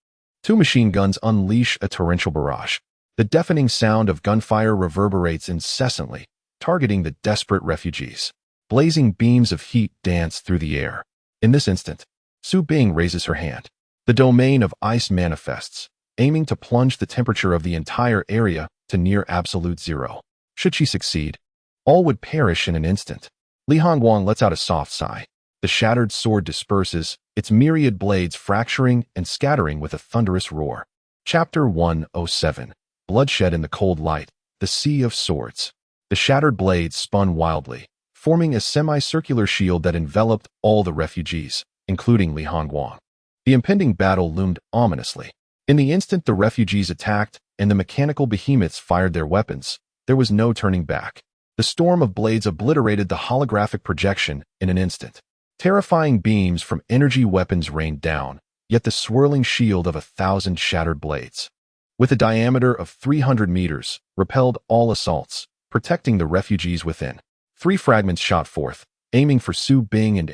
two machine guns unleash a torrential barrage. The deafening sound of gunfire reverberates incessantly, targeting the desperate refugees. Blazing beams of heat dance through the air. In this instant, Su Bing raises her hand. The domain of ice manifests, aiming to plunge the temperature of the entire area to near absolute zero. Should she succeed, all would perish in an instant. Li Hongguang lets out a soft sigh. The shattered sword disperses, its myriad blades fracturing and scattering with a thunderous roar. Chapter 107. Bloodshed in the cold light, the sea of swords. The shattered blades spun wildly, forming a semicircular shield that enveloped all the refugees, including Li Hongguang. The impending battle loomed ominously. In the instant the refugees attacked and the mechanical behemoths fired their weapons, there was no turning back. The storm of blades obliterated the holographic projection in an instant. Terrifying beams from energy weapons rained down, yet the swirling shield of 1,000 shattered blades, with a diameter of 300 meters, repelled all assaults, protecting the refugees within. 3 fragments shot forth, aiming for Su Bing and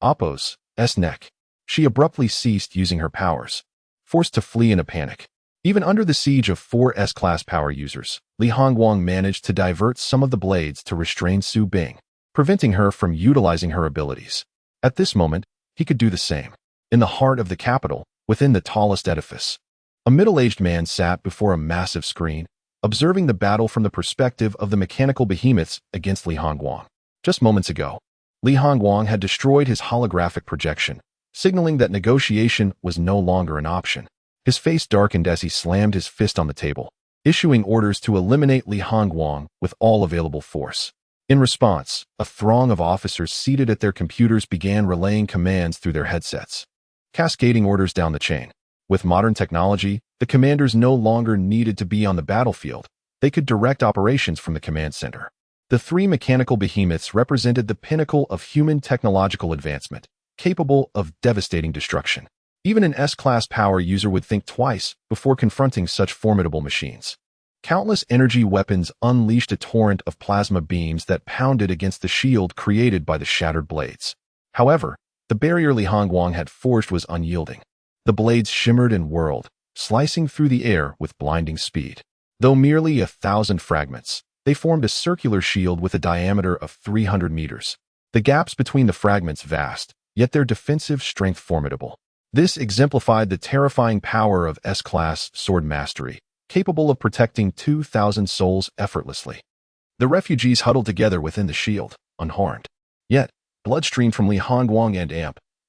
Appo's neck. She abruptly ceased using her powers, forced to flee in a panic. Even under the siege of 4 S-class power users, Li Hongguang managed to divert some of the blades to restrain Su Bing, preventing her from utilizing her abilities. At this moment, he could do the same. In the heart of the capital, within the tallest edifice, a middle-aged man sat before a massive screen, observing the battle from the perspective of the mechanical behemoths against Li Hongguang. Just moments ago, Li Hongguang had destroyed his holographic projection, signaling that negotiation was no longer an option. His face darkened as he slammed his fist on the table, issuing orders to eliminate Li Hongguang with all available force. In response, a throng of officers seated at their computers began relaying commands through their headsets, cascading orders down the chain. With modern technology, the commanders no longer needed to be on the battlefield. They could direct operations from the command center. The 3 mechanical behemoths represented the pinnacle of human technological advancement, capable of devastating destruction. Even an S-class power user would think twice before confronting such formidable machines. Countless energy weapons unleashed a torrent of plasma beams that pounded against the shield created by the shattered blades. However, the barrier Li Hongguang had forged was unyielding. The blades shimmered and whirled, slicing through the air with blinding speed. Though merely 1,000 fragments, they formed a circular shield with a diameter of 300 meters. The gaps between the fragments vast, yet their defensive strength formidable. This exemplified the terrifying power of S-class sword mastery, capable of protecting 2,000 souls effortlessly. The refugees huddled together within the shield, unharmed. Yet, blood streamed from Li Hongguang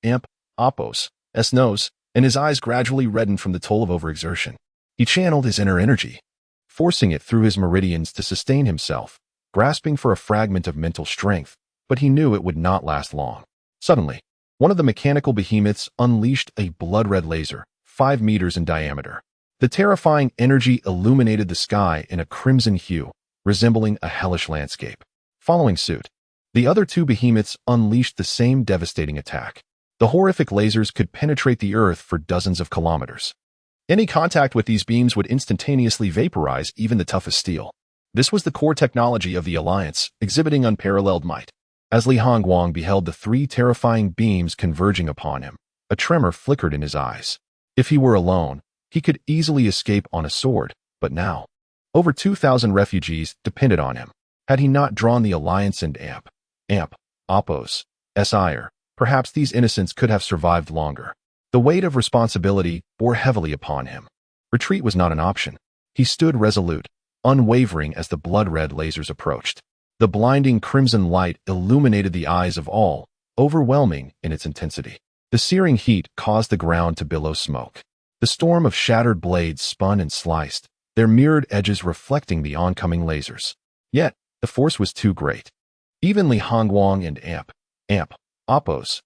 and Appo's nose, and his eyes gradually reddened from the toll of overexertion. He channeled his inner energy, forcing it through his meridians to sustain himself, grasping for a fragment of mental strength, but he knew it would not last long. Suddenly, one of the mechanical behemoths unleashed a blood-red laser, 5 meters in diameter. The terrifying energy illuminated the sky in a crimson hue, resembling a hellish landscape. Following suit, The other two behemoths unleashed the same devastating attack. The horrific lasers could penetrate the Earth for dozens of kilometers. Any contact with these beams would instantaneously vaporize even the toughest steel. This was the core technology of the Alliance, exhibiting unparalleled might. As Li Hongguang beheld the three terrifying beams converging upon him, a tremor flickered in his eyes. If he were alone, he could easily escape on a sword, but now, over 2,000 refugees depended on him. Had he not drawn the Alliance and Appos, ire, perhaps these innocents could have survived longer. The weight of responsibility bore heavily upon him. Retreat was not an option. He stood resolute, unwavering as the blood-red lasers approached. The blinding crimson light illuminated the eyes of all, overwhelming in its intensity. The searing heat caused the ground to billow smoke. The storm of shattered blades spun and sliced, their mirrored edges reflecting the oncoming lasers. Yet, the force was too great. Even Li Hongguang and Appos'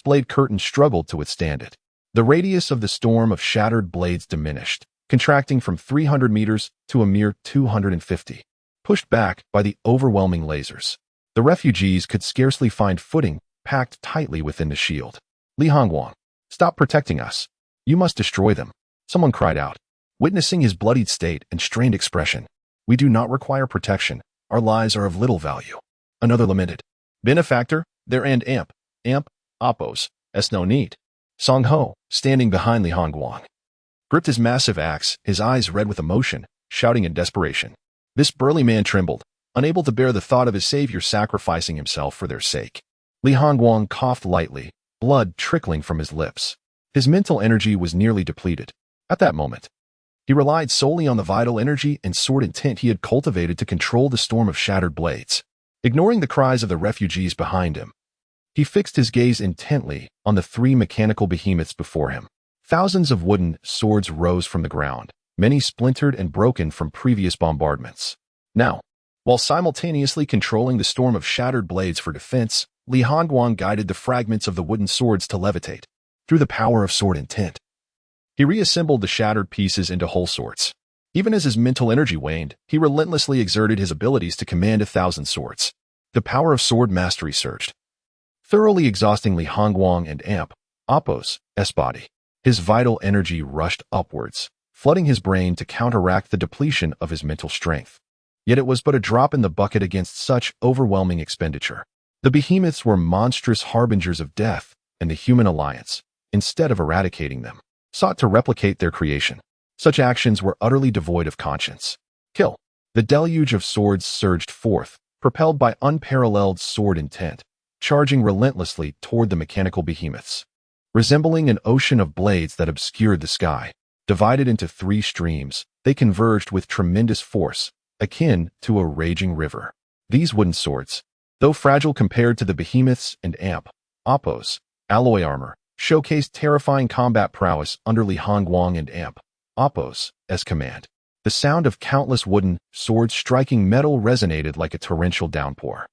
blade curtain struggled to withstand it. The radius of the storm of shattered blades diminished, contracting from 300 meters to a mere 250. Pushed back by the overwhelming lasers, the refugees could scarcely find footing, packed tightly within the shield. Li Hongguang, stop protecting us. You must destroy them, someone cried out. Witnessing his bloodied state and strained expression, we do not require protection. Our lives are of little value. Another lamented. Benefactor, there and Appos, no need. Song Ho, standing behind Li Hongguang, gripped his massive axe, his eyes red with emotion, shouting in desperation. This burly man trembled, unable to bear the thought of his savior sacrificing himself for their sake. Li Hongguang coughed lightly, blood trickling from his lips. His mental energy was nearly depleted. At that moment, he relied solely on the vital energy and sword intent he had cultivated to control the storm of shattered blades. Ignoring the cries of the refugees behind him, he fixed his gaze intently on the three mechanical behemoths before him. Thousands of wooden swords rose from the ground, many splintered and broken from previous bombardments. Now, while simultaneously controlling the storm of shattered blades for defense, Li Hongguang guided the fragments of the wooden swords to levitate. Through the power of sword intent, he reassembled the shattered pieces into whole swords. Even as his mental energy waned, he relentlessly exerted his abilities to command 1,000 swords. The power of sword mastery surged, thoroughly exhausting Li Hongguang and Appos' body. His vital energy rushed upwards, flooding his brain to counteract the depletion of his mental strength. Yet it was but a drop in the bucket against such overwhelming expenditure. The behemoths were monstrous harbingers of death, and the human alliance, instead of eradicating them, sought to replicate their creation. Such actions were utterly devoid of conscience. Kill. The deluge of swords surged forth, propelled by unparalleled sword intent, charging relentlessly toward the mechanical behemoths. Resembling an ocean of blades that obscured the sky, divided into three streams, they converged with tremendous force, akin to a raging river. These wooden swords, though fragile compared to the behemoths and Appos' alloy armor, showcased terrifying combat prowess under Li Hongguang and Appos' command. The sound of countless wooden swords striking metal resonated like a torrential downpour.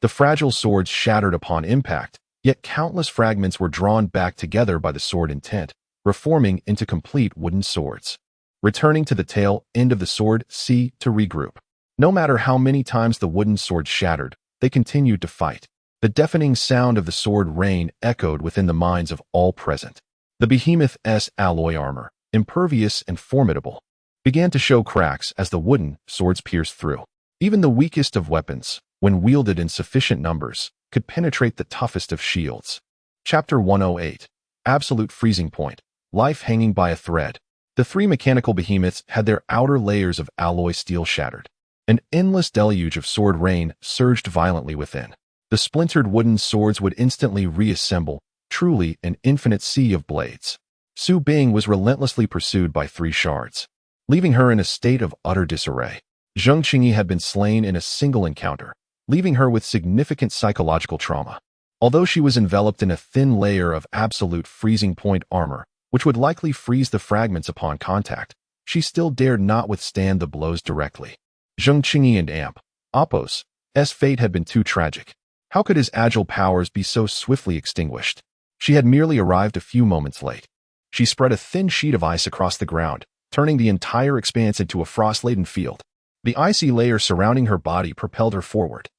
The fragile swords shattered upon impact, yet countless fragments were drawn back together by the sword intent, reforming into complete wooden swords. Returning to the tail end of the sword C to regroup. No matter how many times the wooden sword shattered, they continued to fight. The deafening sound of the sword rain echoed within the minds of all present. The behemoth's alloy armor, impervious and formidable, began to show cracks as the wooden swords pierced through. Even the weakest of weapons, when wielded in sufficient numbers, could penetrate the toughest of shields. Chapter 108. Absolute Freezing Point. Life hanging by a thread. The three mechanical behemoths had their outer layers of alloy steel shattered. An endless deluge of sword rain surged violently within. The splintered wooden swords would instantly reassemble, truly an infinite sea of blades. Su Bing was relentlessly pursued by three shards, leaving her in a state of utter disarray. Zheng Qingyi had been slain in a single encounter, leaving her with significant psychological trauma. Although she was enveloped in a thin layer of absolute freezing point armor, which would likely freeze the fragments upon contact, she still dared not withstand the blows directly. Zheng Qingyi and Appos' fate had been too tragic. How could his agile powers be so swiftly extinguished? She had merely arrived a few moments late. She spread a thin sheet of ice across the ground, turning the entire expanse into a frost-laden field. The icy layer surrounding her body propelled her forward,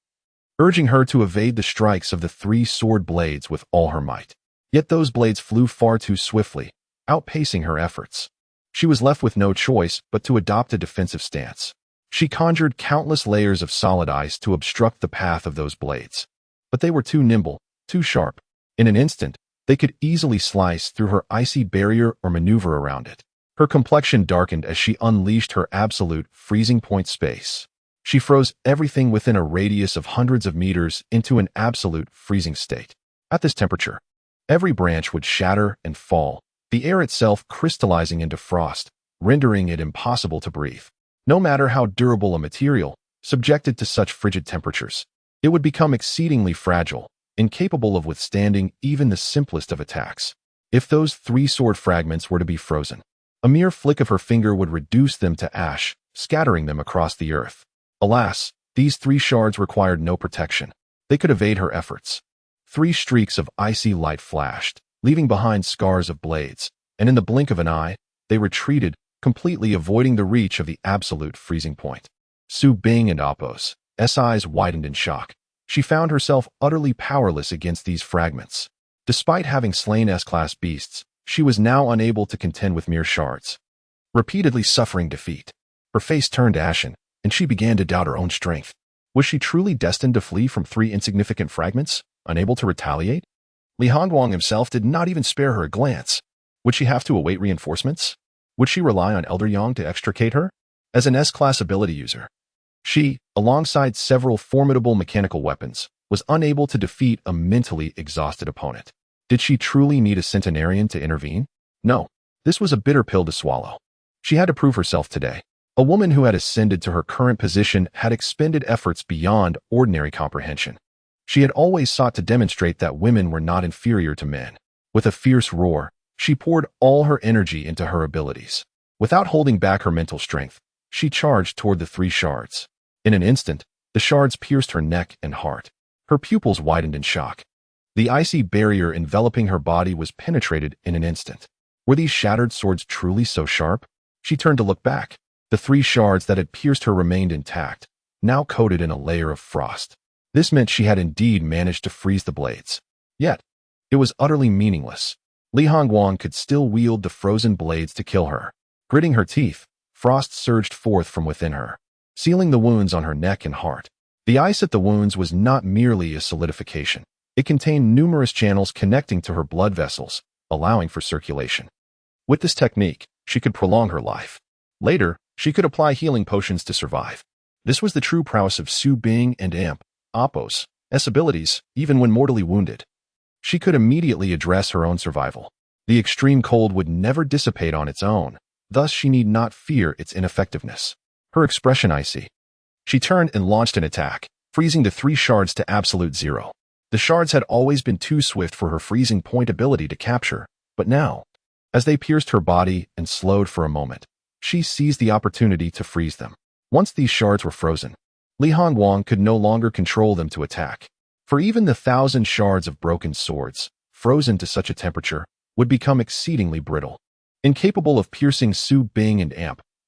urging her to evade the strikes of the three sword blades with all her might. Yet those blades flew far too swiftly, outpacing her efforts. She was left with no choice but to adopt a defensive stance. She conjured countless layers of solid ice to obstruct the path of those blades. But they were too nimble, too sharp. In an instant, they could easily slice through her icy barrier or maneuver around it. Her complexion darkened as she unleashed her absolute freezing point space. She froze everything within a radius of hundreds of meters into an absolute freezing state. At this temperature, every branch would shatter and fall, the air itself crystallizing into frost, rendering it impossible to breathe. No matter how durable a material, subjected to such frigid temperatures, it would become exceedingly fragile, incapable of withstanding even the simplest of attacks. If those three sword fragments were to be frozen, a mere flick of her finger would reduce them to ash, scattering them across the earth. Alas, these three shards required no protection. They could evade her efforts. Three streaks of icy light flashed, leaving behind scars of blades, and in the blink of an eye, they retreated, completely avoiding the reach of the absolute freezing point. Su Bing and Appo's eyes widened in shock. She found herself utterly powerless against these fragments. Despite having slain S-class beasts, she was now unable to contend with mere shards. Repeatedly suffering defeat, her face turned ashen, and she began to doubt her own strength. Was she truly destined to flee from three insignificant fragments, unable to retaliate? Li Hongguang himself did not even spare her a glance. Would she have to await reinforcements? Would she rely on Elder Yang to extricate her? As an S-class ability user, she, alongside several formidable mechanical weapons, was unable to defeat a mentally exhausted opponent. Did she truly need a centenarian to intervene? No. This was a bitter pill to swallow. She had to prove herself today. A woman who had ascended to her current position had expended efforts beyond ordinary comprehension. She had always sought to demonstrate that women were not inferior to men. With a fierce roar, she poured all her energy into her abilities. Without holding back her mental strength, she charged toward the three shards. In an instant, the shards pierced her neck and heart. Her pupils widened in shock. The icy barrier enveloping her body was penetrated in an instant. Were these shattered swords truly so sharp? She turned to look back. The three shards that had pierced her remained intact, now coated in a layer of frost. This meant she had indeed managed to freeze the blades. Yet, it was utterly meaningless. Li Hongguang could still wield the frozen blades to kill her. Gritting her teeth, frost surged forth from within her, sealing the wounds on her neck and heart. The ice at the wounds was not merely a solidification. It contained numerous channels connecting to her blood vessels, allowing for circulation. With this technique, she could prolong her life. Later, she could apply healing potions to survive. This was the true prowess of Su Bing and Appo's abilities, even when mortally wounded. She could immediately address her own survival. The extreme cold would never dissipate on its own, thus she need not fear its ineffectiveness. Her expression icy. She turned and launched an attack, freezing the three shards to absolute zero. The shards had always been too swift for her freezing point ability to capture, but now, as they pierced her body and slowed for a moment, she seized the opportunity to freeze them. Once these shards were frozen, Li Hongguang could no longer control them to attack. For even the 1,000 shards of broken swords, frozen to such a temperature, would become exceedingly brittle, incapable of piercing Su Bing and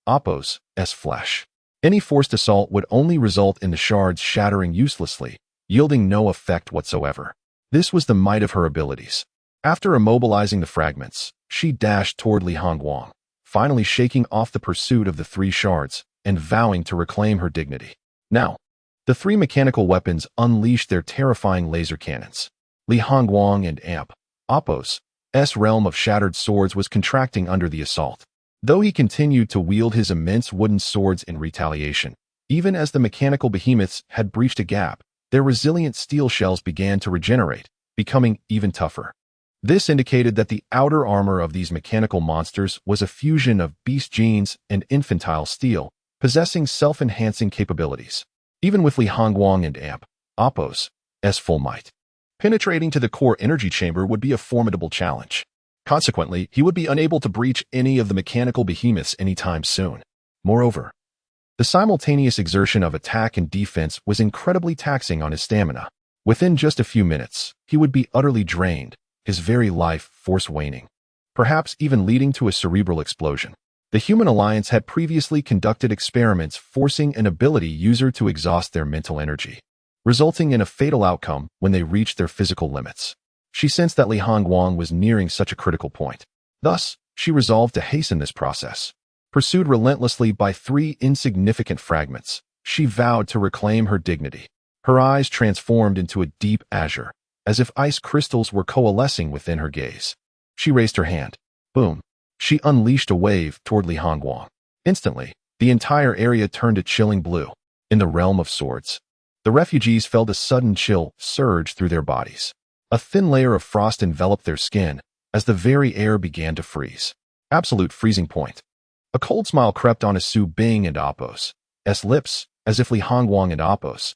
Appo's flesh. Any forced assault would only result in the shards shattering uselessly, yielding no effect whatsoever. This was the might of her abilities. After immobilizing the fragments, she dashed toward Li Hongguang, finally shaking off the pursuit of the three shards and vowing to reclaim her dignity. Now, the three mechanical weapons unleashed their terrifying laser cannons. Li Hongguang and Appo's realm of shattered swords was contracting under the assault. Though he continued to wield his immense wooden swords in retaliation, even as the mechanical behemoths had breached a gap, their resilient steel shells began to regenerate, becoming even tougher. This indicated that the outer armor of these mechanical monsters was a fusion of beast genes and infantile steel, possessing self-enhancing capabilities. Even with Li Hongguang and Appo's full might, penetrating to the core energy chamber would be a formidable challenge. Consequently, he would be unable to breach any of the mechanical behemoths anytime soon. Moreover, the simultaneous exertion of attack and defense was incredibly taxing on his stamina. Within just a few minutes, he would be utterly drained, his very life force waning, perhaps even leading to a cerebral explosion. The Human Alliance had previously conducted experiments forcing an ability user to exhaust their mental energy. resulting in a fatal outcome when they reached their physical limits. She sensed that Li Hongguang was nearing such a critical point. Thus, she resolved to hasten this process. Pursued relentlessly by 3 insignificant fragments, she vowed to reclaim her dignity. Her eyes transformed into a deep azure, as if ice crystals were coalescing within her gaze. She raised her hand. Boom. She unleashed a wave toward Li Hongguang. Instantly, the entire area turned a chilling blue. In the realm of swords, the refugees felt a sudden chill surge through their bodies. A thin layer of frost enveloped their skin as the very air began to freeze. Absolute freezing point. A cold smile crept onto Su Bing and Apos' lips, as if Li Hongguang and Apos'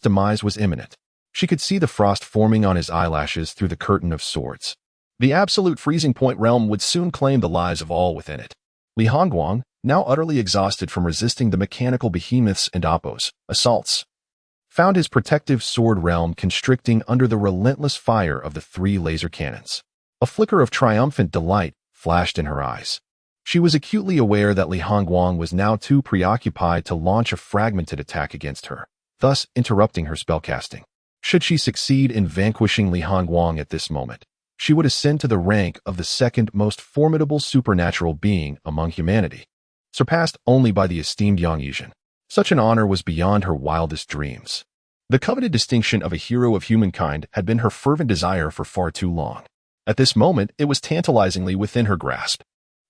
demise was imminent. She could see the frost forming on his eyelashes through the curtain of swords. The absolute freezing point realm would soon claim the lives of all within it. Li Hongguang, now utterly exhausted from resisting the mechanical behemoths and Apos' assaults, found his protective sword realm constricting under the relentless fire of the 3 laser cannons. A flicker of triumphant delight flashed in her eyes. She was acutely aware that Li Hongguang was now too preoccupied to launch a fragmented attack against her, thus interrupting her spellcasting. Should she succeed in vanquishing Li Hongguang at this moment, she would ascend to the rank of the 2nd most formidable supernatural being among humanity, surpassed only by the esteemed Yang Yizhen. Such an honor was beyond her wildest dreams. The coveted distinction of a hero of humankind had been her fervent desire for far too long. At this moment, it was tantalizingly within her grasp.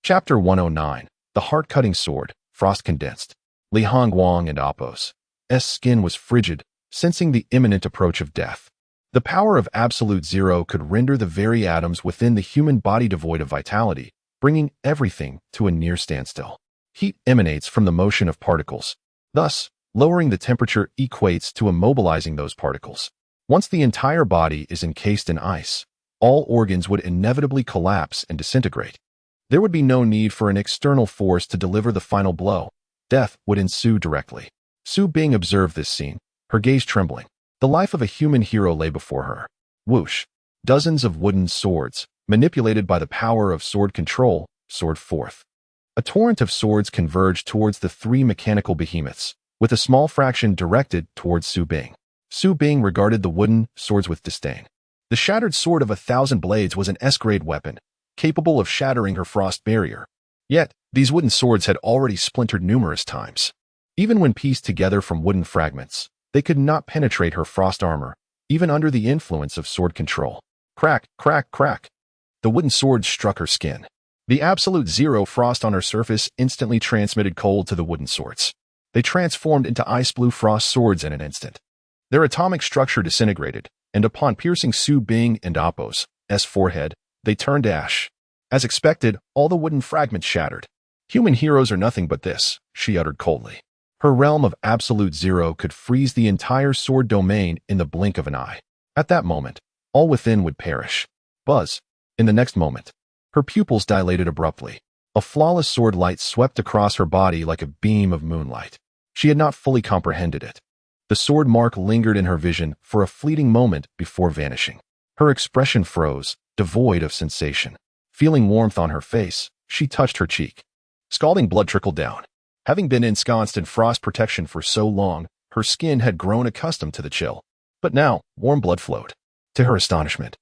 Chapter 109. The Heart-Cutting Sword, Frost Condensed. Li Hongguang and Apos' skin was frigid, sensing the imminent approach of death. The power of absolute zero could render the very atoms within the human body devoid of vitality, bringing everything to a near standstill. Heat emanates from the motion of particles. Thus, lowering the temperature equates to immobilizing those particles. Once the entire body is encased in ice, all organs would inevitably collapse and disintegrate. There would be no need for an external force to deliver the final blow. Death would ensue directly. Su Bing observed this scene, her gaze trembling. The life of a human hero lay before her. Whoosh! Dozens of wooden swords, manipulated by the power of sword control, soared forth. A torrent of swords converged towards the 3 mechanical behemoths, with a small fraction directed towards Su Bing. Su Bing regarded the wooden swords with disdain. The shattered sword of 1,000 blades was an S-grade weapon, capable of shattering her frost barrier. Yet, these wooden swords had already splintered numerous times. Even when pieced together from wooden fragments, they could not penetrate her frost armor, even under the influence of sword control. Crack, crack, crack. The wooden swords struck her skin. The absolute zero frost on her surface instantly transmitted cold to the wooden swords. They transformed into ice-blue frost swords in an instant. Their atomic structure disintegrated, and upon piercing Su Bing and Apos' forehead, they turned to ash. As expected, all the wooden fragments shattered. Human heroes are nothing but this, she uttered coldly. Her realm of absolute zero could freeze the entire sword domain in the blink of an eye. At that moment, all within would perish. Buzz. In the next moment, her pupils dilated abruptly. A flawless sword light swept across her body like a beam of moonlight. She had not fully comprehended it. The sword mark lingered in her vision for a fleeting moment before vanishing. Her expression froze, devoid of sensation. Feeling warmth on her face, she touched her cheek. Scalding blood trickled down. Having been ensconced in frost protection for so long, her skin had grown accustomed to the chill. But now, warm blood flowed. To her astonishment,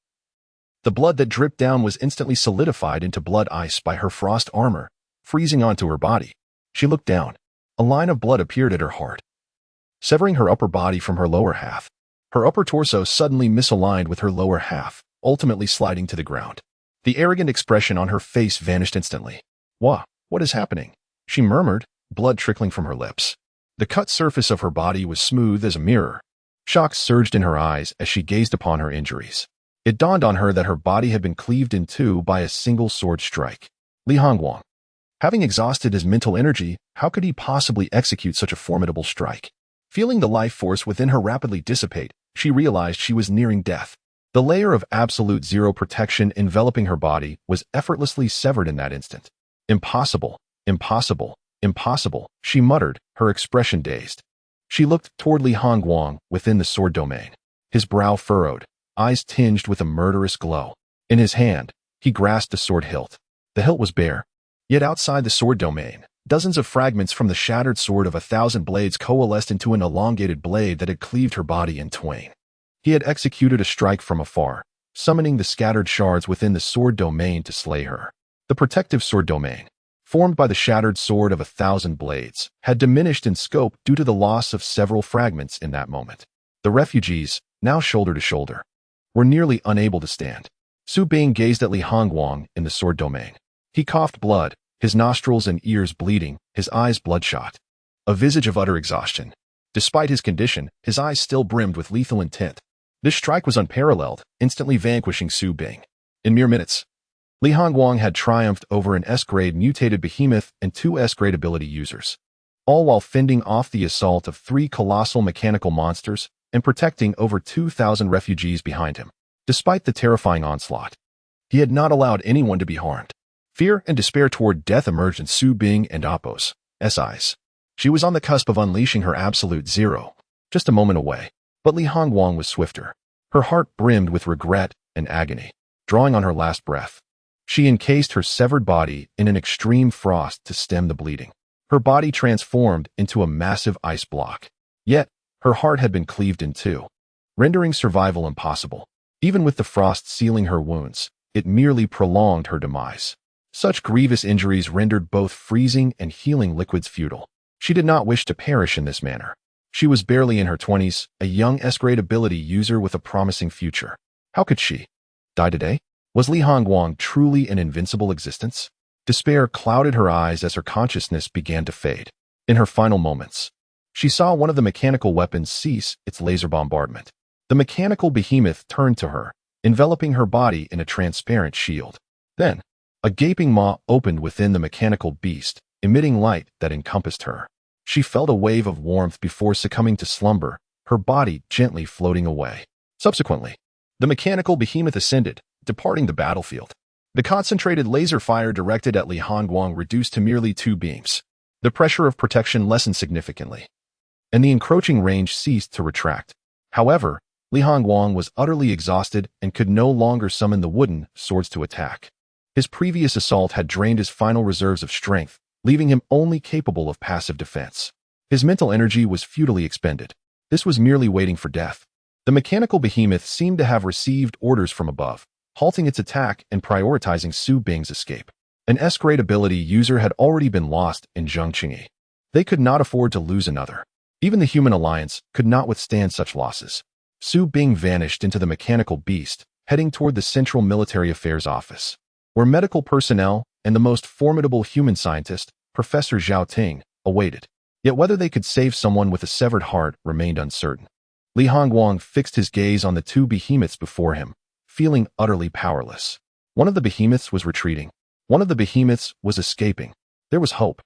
the blood that dripped down was instantly solidified into blood ice by her frost armor, freezing onto her body. She looked down. A line of blood appeared at her heart, severing her upper body from her lower half. Her upper torso suddenly misaligned with her lower half, ultimately sliding to the ground. The arrogant expression on her face vanished instantly. What is happening? She murmured, blood trickling from her lips. The cut surface of her body was smooth as a mirror. Shock surged in her eyes as she gazed upon her injuries. It dawned on her that her body had been cleaved in two by a single sword strike. Li Hongguang. Having exhausted his mental energy, how could he possibly execute such a formidable strike? Feeling the life force within her rapidly dissipate, she realized she was nearing death. The layer of absolute zero protection enveloping her body was effortlessly severed in that instant. Impossible, impossible, impossible, she muttered, her expression dazed. She looked toward Li Hongguang within the sword domain. His brow furrowed, eyes tinged with a murderous glow. In his hand, he grasped the sword hilt. The hilt was bare. Yet outside the sword domain, Dozens of fragments from the shattered sword of 1,000 blades coalesced into an elongated blade that had cleaved her body in twain. He had executed a strike from afar, summoning the scattered shards within the sword domain to slay her. The protective sword domain, formed by the shattered sword of 1,000 blades, had diminished in scope due to the loss of several fragments in that moment. The refugees, now shoulder to shoulder, were nearly unable to stand. Su Bing gazed at Li Hongguang in the sword domain. He coughed blood, his nostrils and ears bleeding, his eyes bloodshot. A visage of utter exhaustion. Despite his condition, his eyes still brimmed with lethal intent. This strike was unparalleled, instantly vanquishing Su Bing. In mere minutes, Li Hongguang had triumphed over an S-grade mutated behemoth and 2 S-grade ability users, all while fending off the assault of 3 colossal mechanical monsters and protecting over 2,000 refugees behind him. Despite the terrifying onslaught, he had not allowed anyone to be harmed. Fear and despair toward death emerged in Su Bing and Appo's eyes. She was on the cusp of unleashing her absolute zero, just a moment away. But Li Hongguang was swifter. Her heart brimmed with regret and agony. Drawing on her last breath, she encased her severed body in an extreme frost to stem the bleeding. Her body transformed into a massive ice block. Yet, her heart had been cleaved in two, rendering survival impossible. Even with the frost sealing her wounds, it merely prolonged her demise. Such grievous injuries rendered both freezing and healing liquids futile. She did not wish to perish in this manner. She was barely in her 20s, a young S-grade ability user with a promising future. How could she die today? Was Li Hongguang truly an invincible existence? Despair clouded her eyes as her consciousness began to fade. In her final moments, she saw one of the mechanical weapons cease its laser bombardment. The mechanical behemoth turned to her, enveloping her body in a transparent shield. Then, a gaping maw opened within the mechanical beast, emitting light that encompassed her. She felt a wave of warmth before succumbing to slumber, her body gently floating away. Subsequently, the mechanical behemoth ascended, departing the battlefield. The concentrated laser fire directed at Li Hongguang reduced to merely 2 beams. The pressure of protection lessened significantly, and the encroaching range ceased to retract. However, Li Hongguang was utterly exhausted and could no longer summon the wooden swords to attack. His previous assault had drained his final reserves of strength, leaving him only capable of passive defense. His mental energy was futilely expended. This was merely waiting for death. The mechanical behemoth seemed to have received orders from above, halting its attack and prioritizing Su Bing's escape. An S-grade ability user had already been lost in Zhengqingyi. They could not afford to lose another. Even the human alliance could not withstand such losses. Su Bing vanished into the mechanical beast, heading toward the Central Military Affairs Office, where medical personnel and the most formidable human scientist, Professor Zhao Ting, awaited. Yet whether they could save someone with a severed heart remained uncertain. Li Hongguang fixed his gaze on the 2 behemoths before him, feeling utterly powerless. One of the behemoths was retreating. One of the behemoths was escaping. There was hope.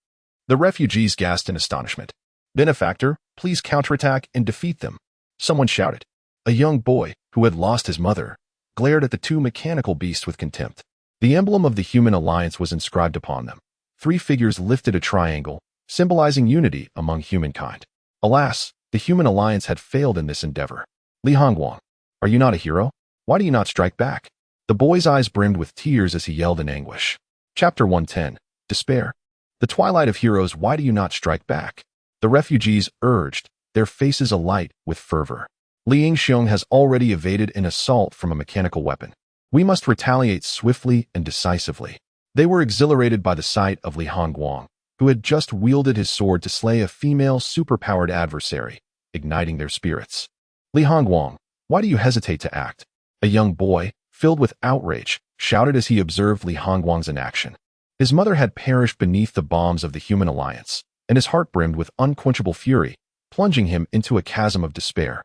The refugees gasped in astonishment. "Benefactor, please counterattack and defeat them," someone shouted. A young boy, who had lost his mother, glared at the 2 mechanical beasts with contempt. The emblem of the human alliance was inscribed upon them. 3 figures lifted a triangle, symbolizing unity among humankind. Alas, the human alliance had failed in this endeavor. "Li Hongguang, are you not a hero? Why do you not strike back?" The boy's eyes brimmed with tears as he yelled in anguish. Chapter 110. Despair. The twilight of heroes, why do you not strike back? The refugees urged, their faces alight with fervor. Li Yingxiong has already evaded an assault from a mechanical weapon. We must retaliate swiftly and decisively. They were exhilarated by the sight of Li Hongguang, who had just wielded his sword to slay a female superpowered adversary, igniting their spirits. "Li Hongguang, why do you hesitate to act?" A young boy, filled with outrage, shouted as he observed Li Hongguang's inaction. His mother had perished beneath the bombs of the human alliance, and his heart brimmed with unquenchable fury, plunging him into a chasm of despair.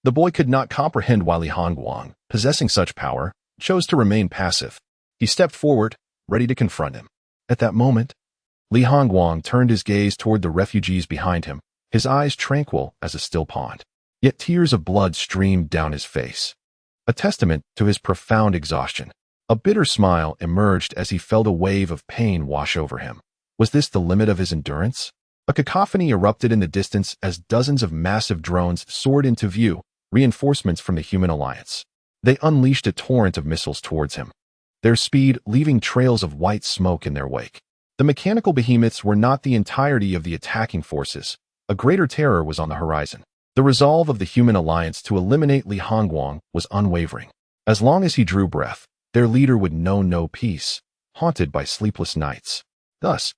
The boy could not comprehend why Li Hongguang, possessing such power, chose to remain passive. He stepped forward, ready to confront him. At that moment, Li Hongguang turned his gaze toward the refugees behind him, his eyes tranquil as a still pond. Yet tears of blood streamed down his face, a testament to his profound exhaustion. A bitter smile emerged as he felt a wave of pain wash over him. Was this the limit of his endurance? A cacophony erupted in the distance as dozens of massive drones soared into view, reinforcements from the human alliance. They unleashed a torrent of missiles towards him, their speed leaving trails of white smoke in their wake. The mechanical behemoths were not the entirety of the attacking forces. A greater terror was on the horizon. The resolve of the human alliance to eliminate Li Hongguang was unwavering. As long as he drew breath, their leader would know no peace, haunted by sleepless nights. Thus,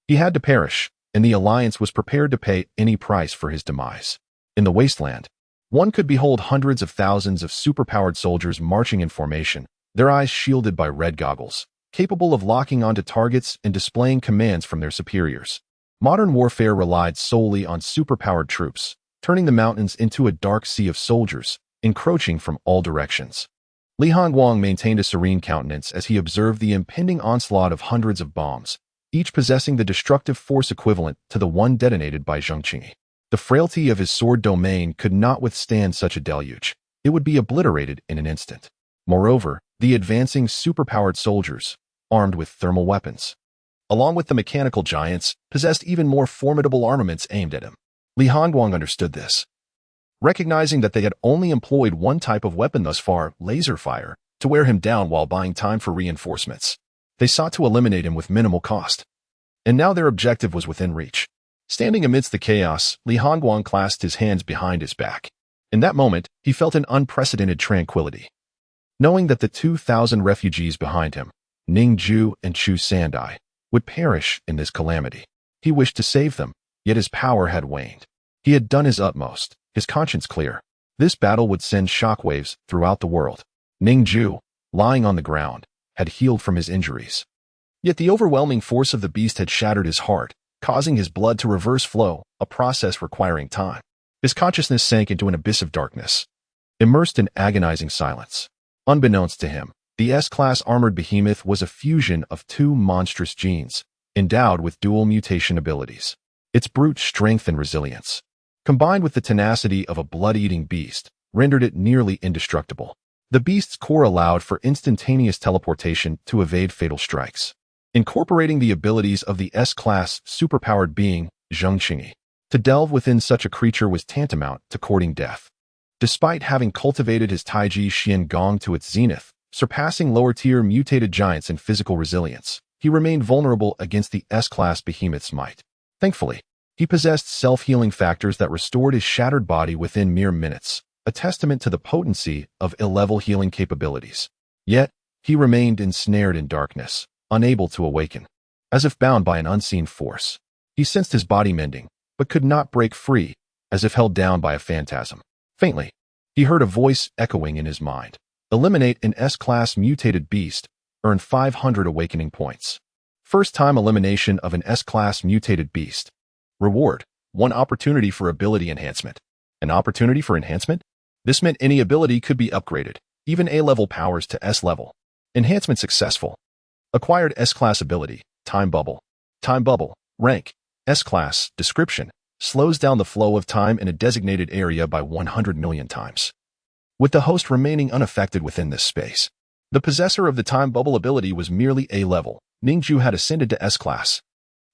he had to perish, and the alliance was prepared to pay any price for his demise. In the wasteland, one could behold hundreds of thousands of superpowered soldiers marching in formation, their eyes shielded by red goggles, capable of locking onto targets and displaying commands from their superiors. Modern warfare relied solely on superpowered troops, turning the mountains into a dark sea of soldiers, encroaching from all directions. Li Hongguang maintained a serene countenance as he observed the impending onslaught of hundreds of bombs, each possessing the destructive force equivalent to the one detonated by Zheng Qingyi. The frailty of his sword domain could not withstand such a deluge. It would be obliterated in an instant. Moreover, the advancing superpowered soldiers, armed with thermal weapons, along with the mechanical giants, possessed even more formidable armaments aimed at him. Li Hongguang understood this. Recognizing that they had only employed one type of weapon thus far, laser fire, to wear him down while buying time for reinforcements, they sought to eliminate him with minimal cost. And now their objective was within reach. Standing amidst the chaos, Li Hongguang clasped his hands behind his back. In that moment, he felt an unprecedented tranquility. Knowing that the 2,000 refugees behind him, Ning Jue and Chu Sandai, would perish in this calamity. He wished to save them, yet his power had waned. He had done his utmost, his conscience clear. This battle would send shockwaves throughout the world. Ning Jue, lying on the ground, had healed from his injuries. Yet the overwhelming force of the beast had shattered his heart, causing his blood to reverse flow, a process requiring time. His consciousness sank into an abyss of darkness, immersed in agonizing silence. Unbeknownst to him, the S-class armored behemoth was a fusion of two monstrous genes, endowed with dual mutation abilities. Its brute strength and resilience, combined with the tenacity of a blood-eating beast, rendered it nearly indestructible. The beast's core allowed for instantaneous teleportation to evade fatal strikes, incorporating the abilities of the S-class superpowered being, Zheng Qingyi. To delve within such a creature was tantamount to courting death. Despite having cultivated his Taiji Xian Gong to its zenith, surpassing lower-tier mutated giants in physical resilience, he remained vulnerable against the S-class behemoth's might. Thankfully, he possessed self-healing factors that restored his shattered body within mere minutes, a testament to the potency of ill-level healing capabilities. Yet, he remained ensnared in darkness, unable to awaken. As if bound by an unseen force, he sensed his body mending, but could not break free, as if held down by a phantasm. Faintly, he heard a voice echoing in his mind. Eliminate an S-class mutated beast, earn 500 awakening points. First-time elimination of an S-class mutated beast. Reward, 1 opportunity for ability enhancement. An opportunity for enhancement? This meant any ability could be upgraded, even A-level powers to S-level. Enhancement successful. Acquired S-class ability, time bubble. Time bubble, rank, S-class, description, slows down the flow of time in a designated area by 100 million times, with the host remaining unaffected within this space. The possessor of the time bubble ability was merely A-level. Ning Jue had ascended to S-class.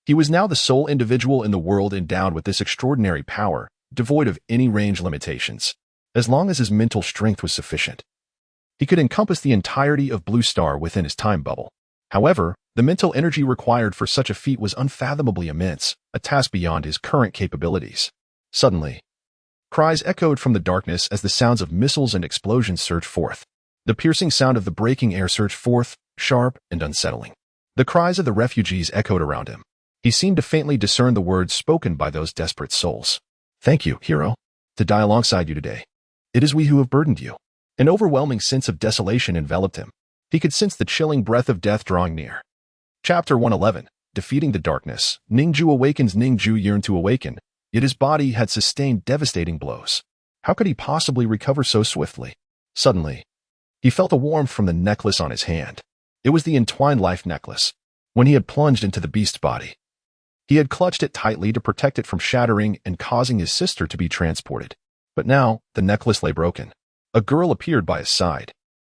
He was now the sole individual in the world endowed with this extraordinary power, devoid of any range limitations. As long as his mental strength was sufficient, he could encompass the entirety of Blue Star within his time bubble. However, the mental energy required for such a feat was unfathomably immense, a task beyond his current capabilities. Suddenly, cries echoed from the darkness as the sounds of missiles and explosions surged forth. The piercing sound of the breaking air surged forth, sharp and unsettling. The cries of the refugees echoed around him. He seemed to faintly discern the words spoken by those desperate souls. Thank you, hero, to die alongside you today. It is we who have burdened you. An overwhelming sense of desolation enveloped him. He could sense the chilling breath of death drawing near. Chapter 111. Defeating the darkness. Ning Jue awakens. Ning Jue yearned to awaken, yet his body had sustained devastating blows. How could he possibly recover so swiftly? Suddenly, he felt a warmth from the necklace on his hand. It was the entwined life necklace. When he had plunged into the beast's body, he had clutched it tightly to protect it from shattering and causing his sister to be transported. But now, the necklace lay broken. A girl appeared by his side.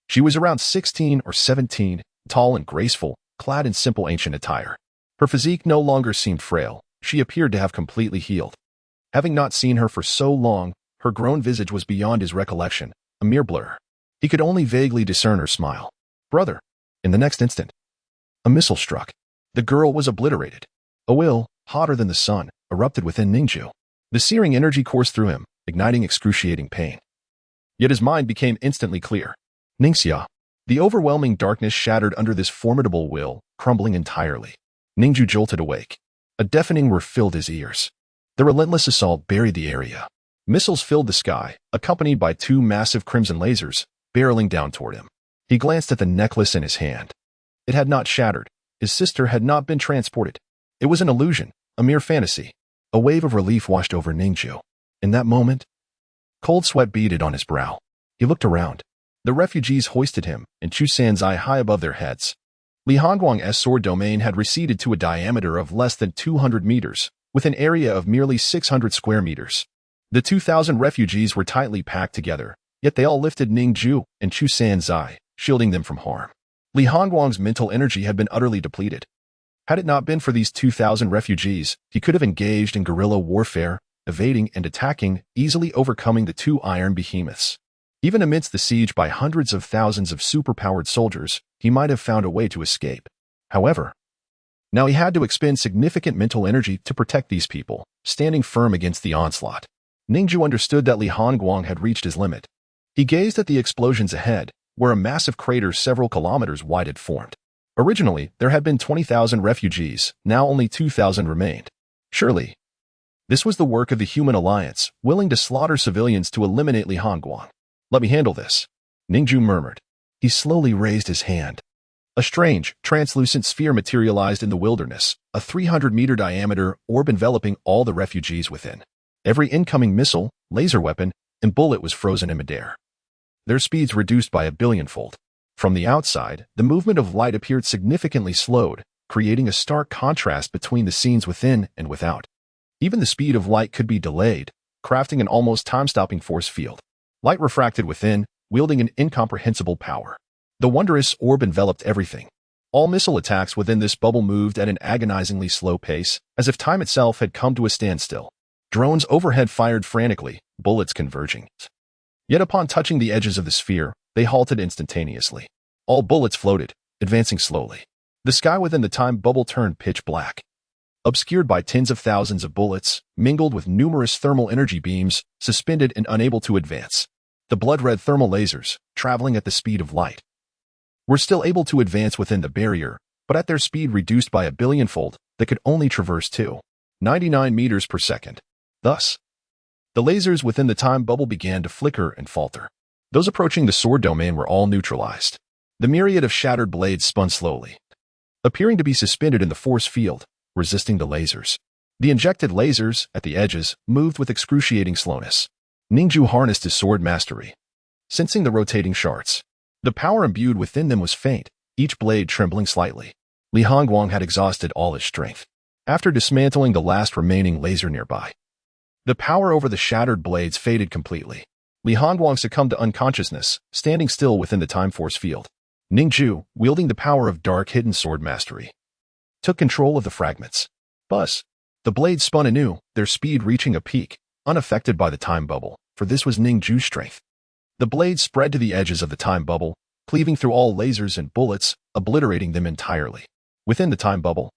She was around 16 or 17, tall and graceful, clad in simple ancient attire. Her physique no longer seemed frail. She appeared to have completely healed. Having not seen her for so long, her grown visage was beyond his recollection, a mere blur. He could only vaguely discern her smile. Brother. In the next instant, a missile struck. The girl was obliterated. A will, hotter than the sun, erupted within Ning Jue. The searing energy coursed through him, igniting excruciating pain. Yet his mind became instantly clear. Ningxia. The overwhelming darkness shattered under this formidable will, crumbling entirely. Ning Jue jolted awake. A deafening roar filled his ears. The relentless assault buried the area. Missiles filled the sky, accompanied by two massive crimson lasers, barreling down toward him. He glanced at the necklace in his hand. It had not shattered. His sister had not been transported. It was an illusion, a mere fantasy. A wave of relief washed over Ning Jue. In that moment, cold sweat beaded on his brow. He looked around. The refugees hoisted him, and Chu San's eye high above their heads. Li Hongguang's sword domain had receded to a diameter of less than 200 meters, with an area of merely 600 square meters. The 2,000 refugees were tightly packed together, yet they all lifted Ning Jue and Chu San's eye, shielding them from harm. Li Hongguang's mental energy had been utterly depleted. Had it not been for these 2,000 refugees, he could have engaged in guerrilla warfare, evading and attacking, easily overcoming the two iron behemoths. Even amidst the siege by hundreds of thousands of superpowered soldiers, he might have found a way to escape. However, now he had to expend significant mental energy to protect these people, standing firm against the onslaught. Ning Jue understood that Li Hongguang had reached his limit. He gazed at the explosions ahead, where a massive crater several kilometers wide had formed. Originally, there had been 20,000 refugees, now only 2,000 remained. Surely, this was the work of the human alliance, willing to slaughter civilians to eliminate Li Hongguang. Let me handle this, Ning Jue murmured. He slowly raised his hand. A strange, translucent sphere materialized in the wilderness, a 300-meter diameter orb enveloping all the refugees within. Every incoming missile, laser weapon, and bullet was frozen in midair. Their speeds reduced by a billionfold. From the outside, the movement of light appeared significantly slowed, creating a stark contrast between the scenes within and without. Even the speed of light could be delayed, crafting an almost time-stopping force field. Light refracted within, wielding an incomprehensible power. The wondrous orb enveloped everything. All missile attacks within this bubble moved at an agonizingly slow pace, as if time itself had come to a standstill. Drones overhead fired frantically, bullets converging. Yet upon touching the edges of the sphere, they halted instantaneously. All bullets floated, advancing slowly. The sky within the time bubble turned pitch black. Obscured by tens of thousands of bullets, mingled with numerous thermal energy beams, suspended and unable to advance. The blood-red thermal lasers, traveling at the speed of light, were still able to advance within the barrier, but at their speed reduced by a billionfold, they could only traverse 2.99 meters per second. Thus, the lasers within the time bubble began to flicker and falter. Those approaching the sword domain were all neutralized. The myriad of shattered blades spun slowly, appearing to be suspended in the force field, resisting the lasers. The injected lasers, at the edges, moved with excruciating slowness. Ning Jue harnessed his sword mastery, sensing the rotating shards. The power imbued within them was faint, each blade trembling slightly. Li Hongguang had exhausted all his strength. After dismantling the last remaining laser nearby, the power over the shattered blades faded completely. Li Hongguang succumbed to unconsciousness, standing still within the time force field. Ning Jue, wielding the power of dark hidden sword mastery, took control of the fragments. Buzz! The blades spun anew, their speed reaching a peak, unaffected by the time bubble, for this was Ning Jue's strength. The blades spread to the edges of the time bubble, cleaving through all lasers and bullets, obliterating them entirely. Within the time bubble,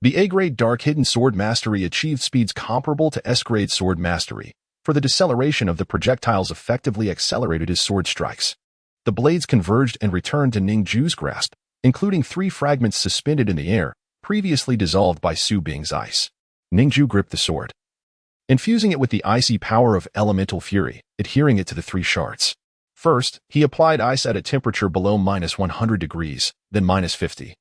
the A-grade dark hidden sword mastery achieved speeds comparable to S-grade sword mastery, for the deceleration of the projectiles effectively accelerated his sword strikes. The blades converged and returned to Ning Jue's grasp, including 3 fragments suspended in the air, previously dissolved by Su Bing's ice. Ning Jue gripped the sword, infusing it with the icy power of elemental fury, adhering it to the 3 shards. First, he applied ice at a temperature below -100 degrees, then -50,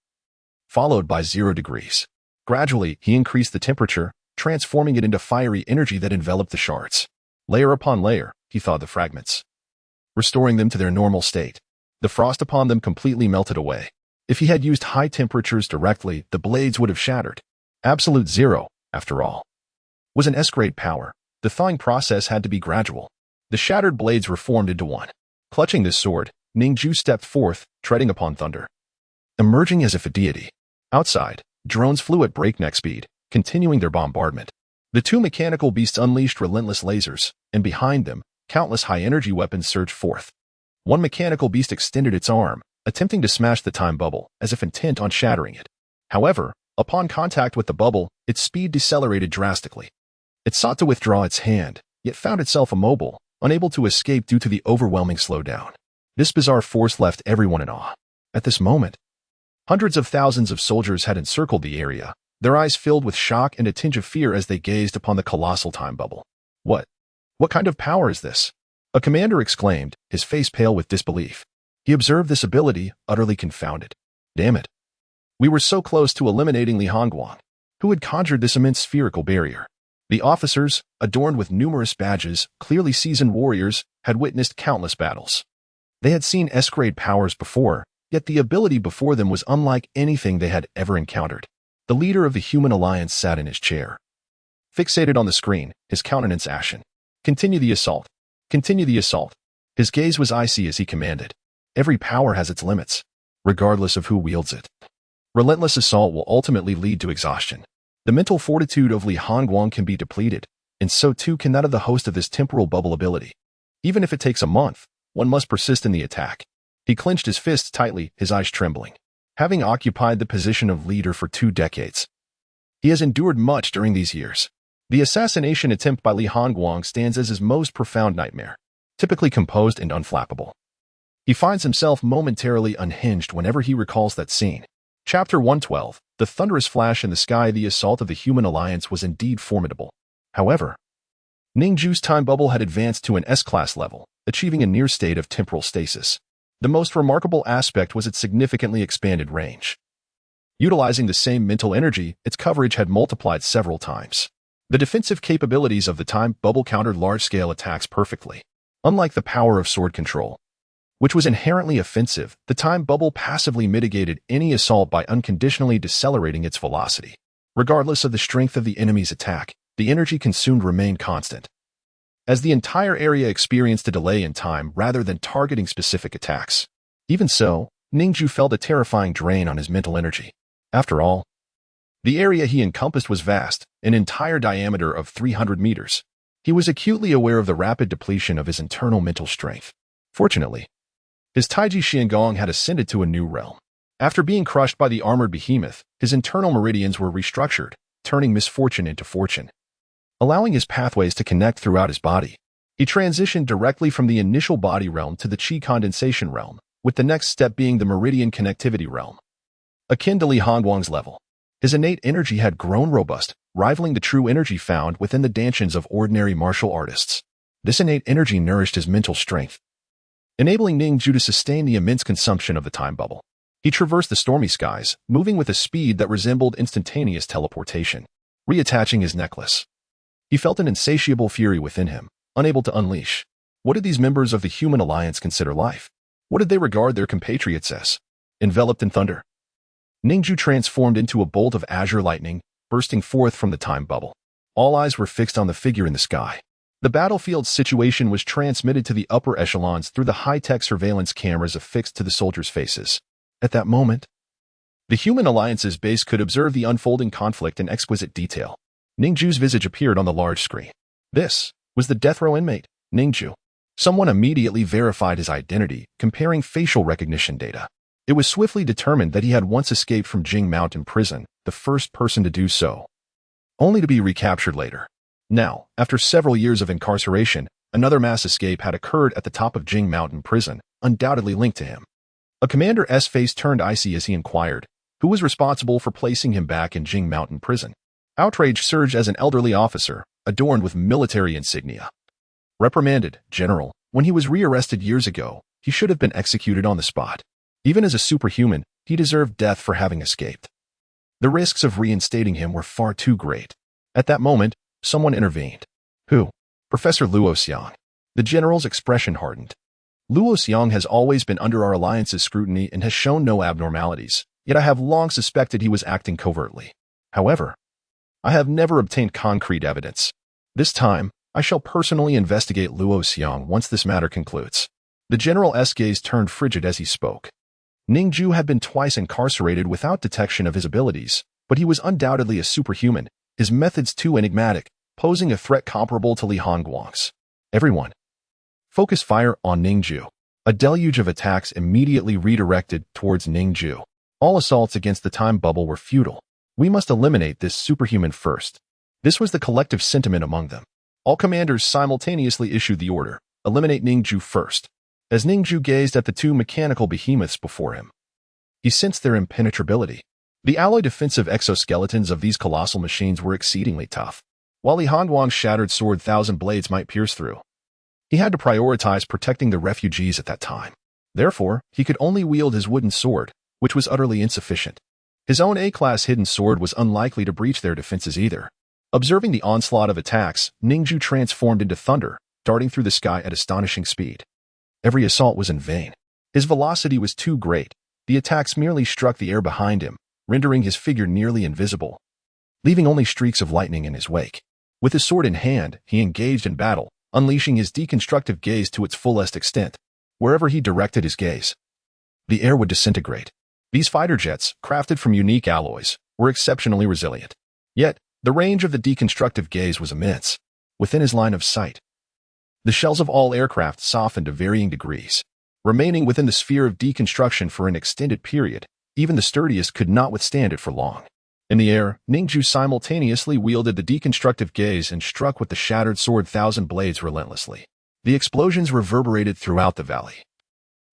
followed by 0 degrees. Gradually, he increased the temperature, transforming it into fiery energy that enveloped the shards. Layer upon layer, he thawed the fragments, restoring them to their normal state. The frost upon them completely melted away. If he had used high temperatures directly, the blades would have shattered. Absolute zero, after all, was an S-grade power. The thawing process had to be gradual. The shattered blades were formed into one. Clutching this sword, Ning Jue stepped forth, treading upon thunder, emerging as if a deity. Outside, drones flew at breakneck speed, continuing their bombardment. The 2 mechanical beasts unleashed relentless lasers, and behind them, countless high-energy weapons surged forth. One mechanical beast extended its arm, attempting to smash the time bubble, as if intent on shattering it. However, Upon contact with the bubble, its speed decelerated drastically. It sought to withdraw its hand, yet found itself immobile, unable to escape due to the overwhelming slowdown. This bizarre force left everyone in awe. At this moment, hundreds of thousands of soldiers had encircled the area, their eyes filled with shock and a tinge of fear as they gazed upon the colossal time bubble. What kind of power is this? A commander exclaimed, his face pale with disbelief. He observed this ability, utterly confounded. Damn it. We were so close to eliminating Li Hongguang, who had conjured this immense spherical barrier. The officers, adorned with numerous badges, clearly seasoned warriors, had witnessed countless battles. They had seen S-grade powers before, yet the ability before them was unlike anything they had ever encountered. The leader of the human alliance sat in his chair, fixated on the screen, his countenance ashen. Continue the assault. Continue the assault. His gaze was icy as he commanded. Every power has its limits, regardless of who wields it. Relentless assault will ultimately lead to exhaustion. The mental fortitude of Li Hongguang can be depleted, and so too can that of the host of this temporal bubble ability. Even if it takes a month, one must persist in the attack. He clenched his fists tightly, his eyes trembling. Having occupied the position of leader for 2 decades, he has endured much during these years. The assassination attempt by Li Hongguang stands as his most profound nightmare, typically composed and unflappable. He finds himself momentarily unhinged whenever he recalls that scene. Chapter 112, The thunderous flash in the sky. The assault of the human alliance was indeed formidable. However, Ning Jue's time bubble had advanced to an S-class level, achieving a near state of temporal stasis. The most remarkable aspect was its significantly expanded range. Utilizing the same mental energy, its coverage had multiplied several times. The defensive capabilities of the time bubble countered large-scale attacks perfectly. Unlike the power of sword control, which was inherently offensive, the time bubble passively mitigated any assault by unconditionally decelerating its velocity. Regardless of the strength of the enemy's attack, the energy consumed remained constant. As the entire area experienced a delay in time rather than targeting specific attacks. Even so, Ning Jue felt a terrifying drain on his mental energy. After all, the area he encompassed was vast, an entire diameter of 300 meters. He was acutely aware of the rapid depletion of his internal mental strength. Fortunately, his Taiji Xiangong had ascended to a new realm. After being crushed by the armored behemoth, his internal meridians were restructured, turning misfortune into fortune, allowing his pathways to connect throughout his body. He transitioned directly from the initial body realm to the Qi condensation realm, with the next step being the meridian connectivity realm. Akin to Li Hongguang's level, his innate energy had grown robust, rivaling the true energy found within the dantians of ordinary martial artists. This innate energy nourished his mental strength, enabling Ning Jue to sustain the immense consumption of the time bubble. He traversed the stormy skies, moving with a speed that resembled instantaneous teleportation. Reattaching his necklace, he felt an insatiable fury within him, unable to unleash. What did these members of the human alliance consider life? What did they regard their compatriots as? Enveloped in thunder, Ning Jue transformed into a bolt of azure lightning, bursting forth from the time bubble. All eyes were fixed on the figure in the sky. The battlefield situation was transmitted to the upper echelons through the high-tech surveillance cameras affixed to the soldiers' faces. At that moment, the human alliance's base could observe the unfolding conflict in exquisite detail. Ning Jue's visage appeared on the large screen. This was the death row inmate, Ning Jue. Someone immediately verified his identity, comparing facial recognition data. It was swiftly determined that he had once escaped from Jing Mountain prison, the first person to do so, only to be recaptured later. Now, after several years of incarceration, another mass escape had occurred at the top of Jing Mountain prison, undoubtedly linked to him. A commander's face turned icy as he inquired, who was responsible for placing him back in Jing Mountain prison. Outrage surged as an elderly officer, adorned with military insignia, reprimanded, "General, when he was rearrested years ago, he should have been executed on the spot. Even as a superhuman, he deserved death for having escaped. The risks of reinstating him were far too great." At that moment, someone intervened. Who? Professor Luo Xiang. The general's expression hardened. Luo Xiang has always been under our alliance's scrutiny and has shown no abnormalities, yet I have long suspected he was acting covertly. However, I have never obtained concrete evidence. This time, I shall personally investigate Luo Xiang once this matter concludes. The general's gaze turned frigid as he spoke. Ning Jue had been twice incarcerated without detection of his abilities, but he was undoubtedly a superhuman, his methods too enigmatic, posing a threat comparable to Li Hongguang's. Everyone, focus fire on Ning Jue. A deluge of attacks immediately redirected towards Ning Jue. All assaults against the time bubble were futile. We must eliminate this superhuman first. This was the collective sentiment among them. All commanders simultaneously issued the order, eliminate Ning Jue first. As Ning Jue gazed at the two mechanical behemoths before him, he sensed their impenetrability. The alloy defensive exoskeletons of these colossal machines were exceedingly tough. While Li Handuang's shattered sword 1,000 blades might pierce through, he had to prioritize protecting the refugees at that time. Therefore, he could only wield his wooden sword, which was utterly insufficient. His own A-class hidden sword was unlikely to breach their defenses either. Observing the onslaught of attacks, Ning Jue transformed into thunder, darting through the sky at astonishing speed. Every assault was in vain. His velocity was too great. The attacks merely struck the air behind him, rendering his figure nearly invisible, leaving only streaks of lightning in his wake. With his sword in hand, he engaged in battle, unleashing his deconstructive gaze to its fullest extent. Wherever he directed his gaze, the air would disintegrate. These fighter jets, crafted from unique alloys, were exceptionally resilient. Yet, the range of the deconstructive gaze was immense. Within his line of sight, the shells of all aircraft softened to varying degrees. Remaining within the sphere of deconstruction for an extended period, even the sturdiest could not withstand it for long. In the air, Ning Jue simultaneously wielded the deconstructive gaze and struck with the shattered sword 1,000 blades relentlessly. The explosions reverberated throughout the valley,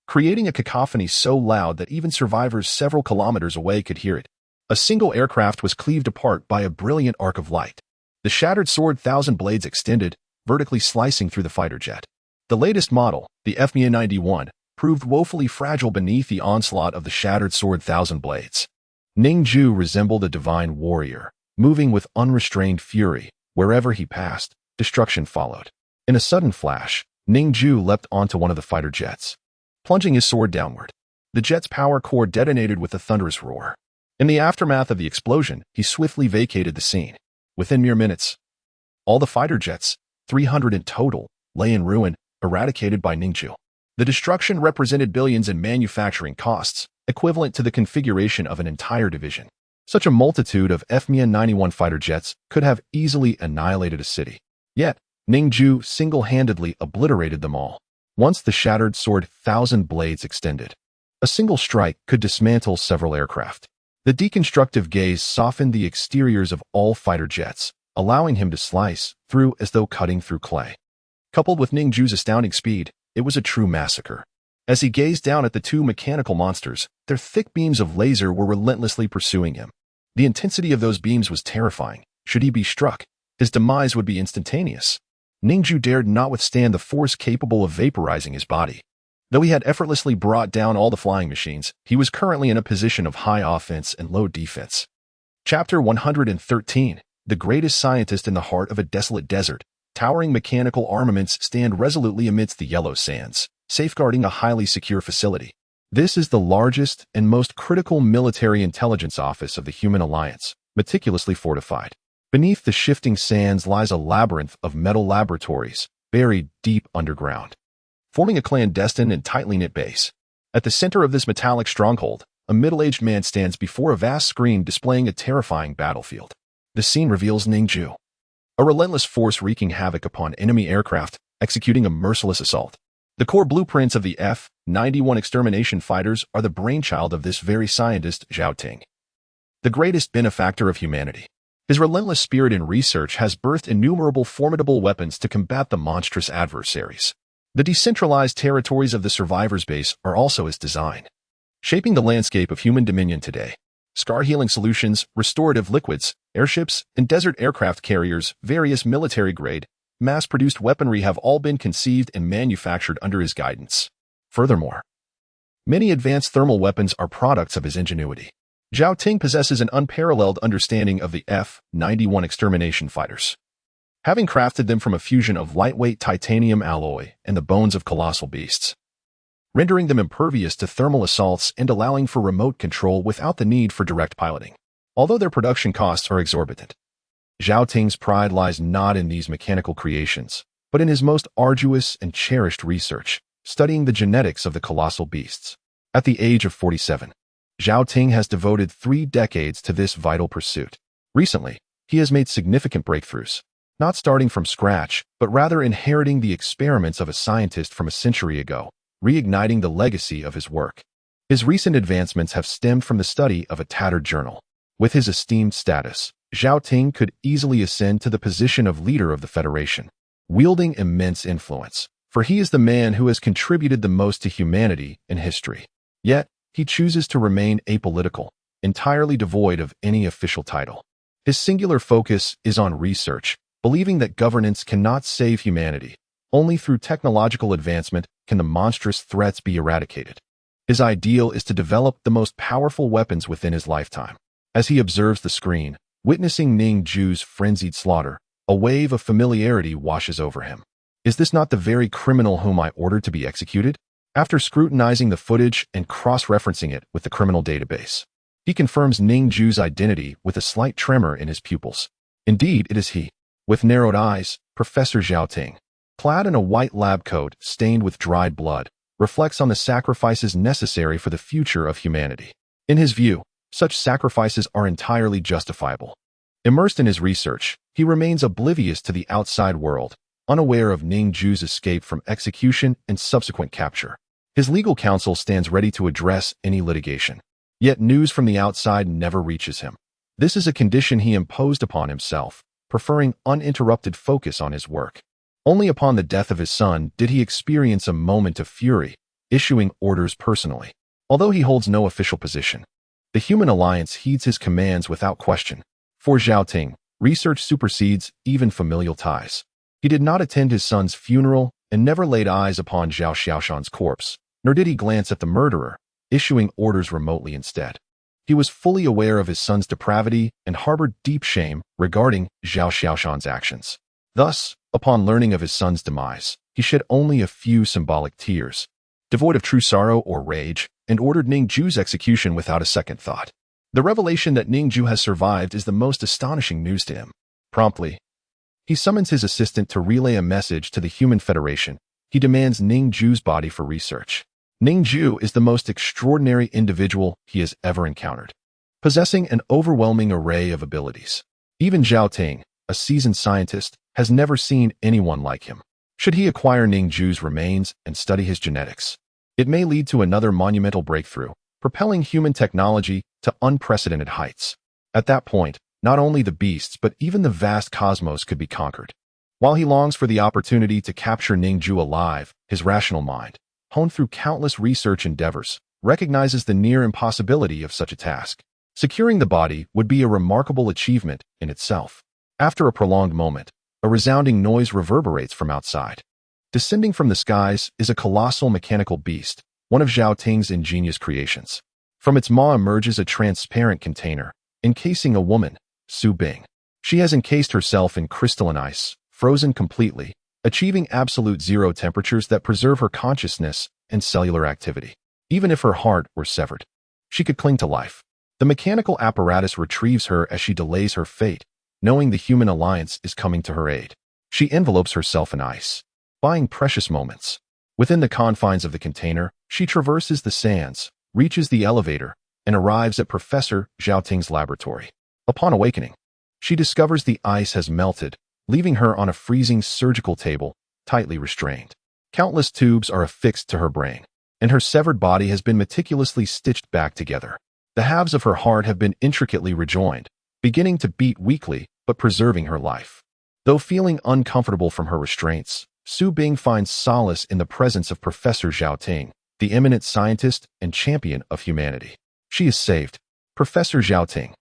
creating a cacophony so loud that even survivors several kilometers away could hear it. A single aircraft was cleaved apart by a brilliant arc of light. The shattered sword 1,000 blades extended, vertically slicing through the fighter jet. The latest model, the FME-91, proved woefully fragile beneath the onslaught of the shattered sword 1,000 blades. Ning Jue resembled a divine warrior, moving with unrestrained fury. Wherever he passed, destruction followed. In a sudden flash, Ning Jue leapt onto one of the fighter jets, plunging his sword downward. The jet's power core detonated with a thunderous roar. In the aftermath of the explosion, he swiftly vacated the scene. Within mere minutes, all the fighter jets, 300 in total, lay in ruin, eradicated by Ning Jue. The destruction represented billions in manufacturing costs, equivalent to the configuration of an entire division. Such a multitude of FME-91 fighter jets could have easily annihilated a city. Yet, Ning Jue single-handedly obliterated them all. Once the shattered sword 1,000 blades extended, a single strike could dismantle several aircraft. The deconstructive gaze softened the exteriors of all fighter jets, allowing him to slice through as though cutting through clay. Coupled with Ning Jue's astounding speed, it was a true massacre. As he gazed down at the two mechanical monsters, their thick beams of laser were relentlessly pursuing him. The intensity of those beams was terrifying. Should he be struck, his demise would be instantaneous. Ning Jue dared not withstand the force capable of vaporizing his body. Though he had effortlessly brought down all the flying machines, he was currently in a position of high offense and low defense. Chapter 113. The greatest scientist in the heart of a desolate desert. Towering mechanical armaments stand resolutely amidst the yellow sands, safeguarding a highly secure facility. This is the largest and most critical military intelligence office of the human alliance, meticulously fortified. Beneath the shifting sands lies a labyrinth of metal laboratories, buried deep underground, forming a clandestine and tightly knit base. At the center of this metallic stronghold, a middle-aged man stands before a vast screen displaying a terrifying battlefield. The scene reveals Ning Jue, a relentless force wreaking havoc upon enemy aircraft, executing a merciless assault. The core blueprints of the F-91 extermination fighters are the brainchild of this very scientist, Zhao Ting, the greatest benefactor of humanity. His relentless spirit in research has birthed innumerable formidable weapons to combat the monstrous adversaries. The decentralized territories of the survivors' base are also his design, shaping the landscape of human dominion today. Scar-healing solutions, restorative liquids, airships, and desert aircraft carriers, various military-grade, mass-produced weaponry have all been conceived and manufactured under his guidance. Furthermore, many advanced thermal weapons are products of his ingenuity. Zhao Ting possesses an unparalleled understanding of the F-91 extermination fighters, having crafted them from a fusion of lightweight titanium alloy and the bones of colossal beasts, rendering them impervious to thermal assaults and allowing for remote control without the need for direct piloting. Although their production costs are exorbitant, Zhao Ting's pride lies not in these mechanical creations, but in his most arduous and cherished research, studying the genetics of the colossal beasts. At the age of 47, Zhao Ting has devoted 3 decades to this vital pursuit. Recently, he has made significant breakthroughs, not starting from scratch, but rather inheriting the experiments of a scientist from a century ago, reigniting the legacy of his work. His recent advancements have stemmed from the study of a tattered journal, With his esteemed status, Zhao Ting could easily ascend to the position of leader of the Federation, wielding immense influence, for he is the man who has contributed the most to humanity in history. Yet, he chooses to remain apolitical, entirely devoid of any official title. His singular focus is on research, believing that governance cannot save humanity. Only through technological advancement can the monstrous threats be eradicated. His ideal is to develop the most powerful weapons within his lifetime. As he observes the screen, witnessing Ning Jue's frenzied slaughter, a wave of familiarity washes over him. Is this not the very criminal whom I ordered to be executed? After scrutinizing the footage and cross-referencing it with the criminal database, he confirms Ning Jue's identity with a slight tremor in his pupils. Indeed, it is he. With narrowed eyes, Professor Zhao Ting, clad in a white lab coat stained with dried blood, reflects on the sacrifices necessary for the future of humanity. In his view, such sacrifices are entirely justifiable. Immersed in his research, he remains oblivious to the outside world, unaware of Ning Jue's escape from execution and subsequent capture. His legal counsel stands ready to address any litigation. Yet news from the outside never reaches him. This is a condition he imposed upon himself, preferring uninterrupted focus on his work. Only upon the death of his son did he experience a moment of fury, issuing orders personally. Although he holds no official position, the human alliance heeds his commands without question. For Zhao Ting, research supersedes even familial ties. He did not attend his son's funeral and never laid eyes upon Zhao Xiaoshan's corpse, nor did he glance at the murderer, issuing orders remotely instead. He was fully aware of his son's depravity and harbored deep shame regarding Zhao Xiaoshan's actions. Thus, upon learning of his son's demise, he shed only a few symbolic tears, devoid of true sorrow or rage, and ordered Ning Jue's execution without a second thought. The revelation that Ning Jue has survived is the most astonishing news to him. Promptly, he summons his assistant to relay a message to the Human Federation. He demands Ning Jue's body for research. Ning Jue is the most extraordinary individual he has ever encountered, possessing an overwhelming array of abilities. Even Zhao Ting, a seasoned scientist, has never seen anyone like him. Should he acquire Ning Jue's remains and study his genetics, it may lead to another monumental breakthrough, propelling human technology to unprecedented heights. At that point, not only the beasts but even the vast cosmos could be conquered. While he longs for the opportunity to capture Ning Jue alive, his rational mind, honed through countless research endeavors, recognizes the near impossibility of such a task. Securing the body would be a remarkable achievement in itself. After a prolonged moment, a resounding noise reverberates from outside. Descending from the skies is a colossal mechanical beast, one of Zhao Ting's ingenious creations. From its maw emerges a transparent container, encasing a woman, Su Bing. She has encased herself in crystalline ice, frozen completely, achieving absolute zero temperatures that preserve her consciousness and cellular activity. Even if her heart were severed, she could cling to life. The mechanical apparatus retrieves her as she delays her fate, knowing the human alliance is coming to her aid. She envelopes herself in ice, buying precious moments. Within the confines of the container, she traverses the sands, reaches the elevator, and arrives at Professor Zhao Ting's laboratory. Upon awakening, she discovers the ice has melted, leaving her on a freezing surgical table, tightly restrained. Countless tubes are affixed to her brain, and her severed body has been meticulously stitched back together. The halves of her heart have been intricately rejoined, beginning to beat weakly but preserving her life. Though feeling uncomfortable from her restraints, Su Bing finds solace in the presence of Professor Zhao Ting, the eminent scientist and champion of humanity. She is saved. Professor Zhao Ting.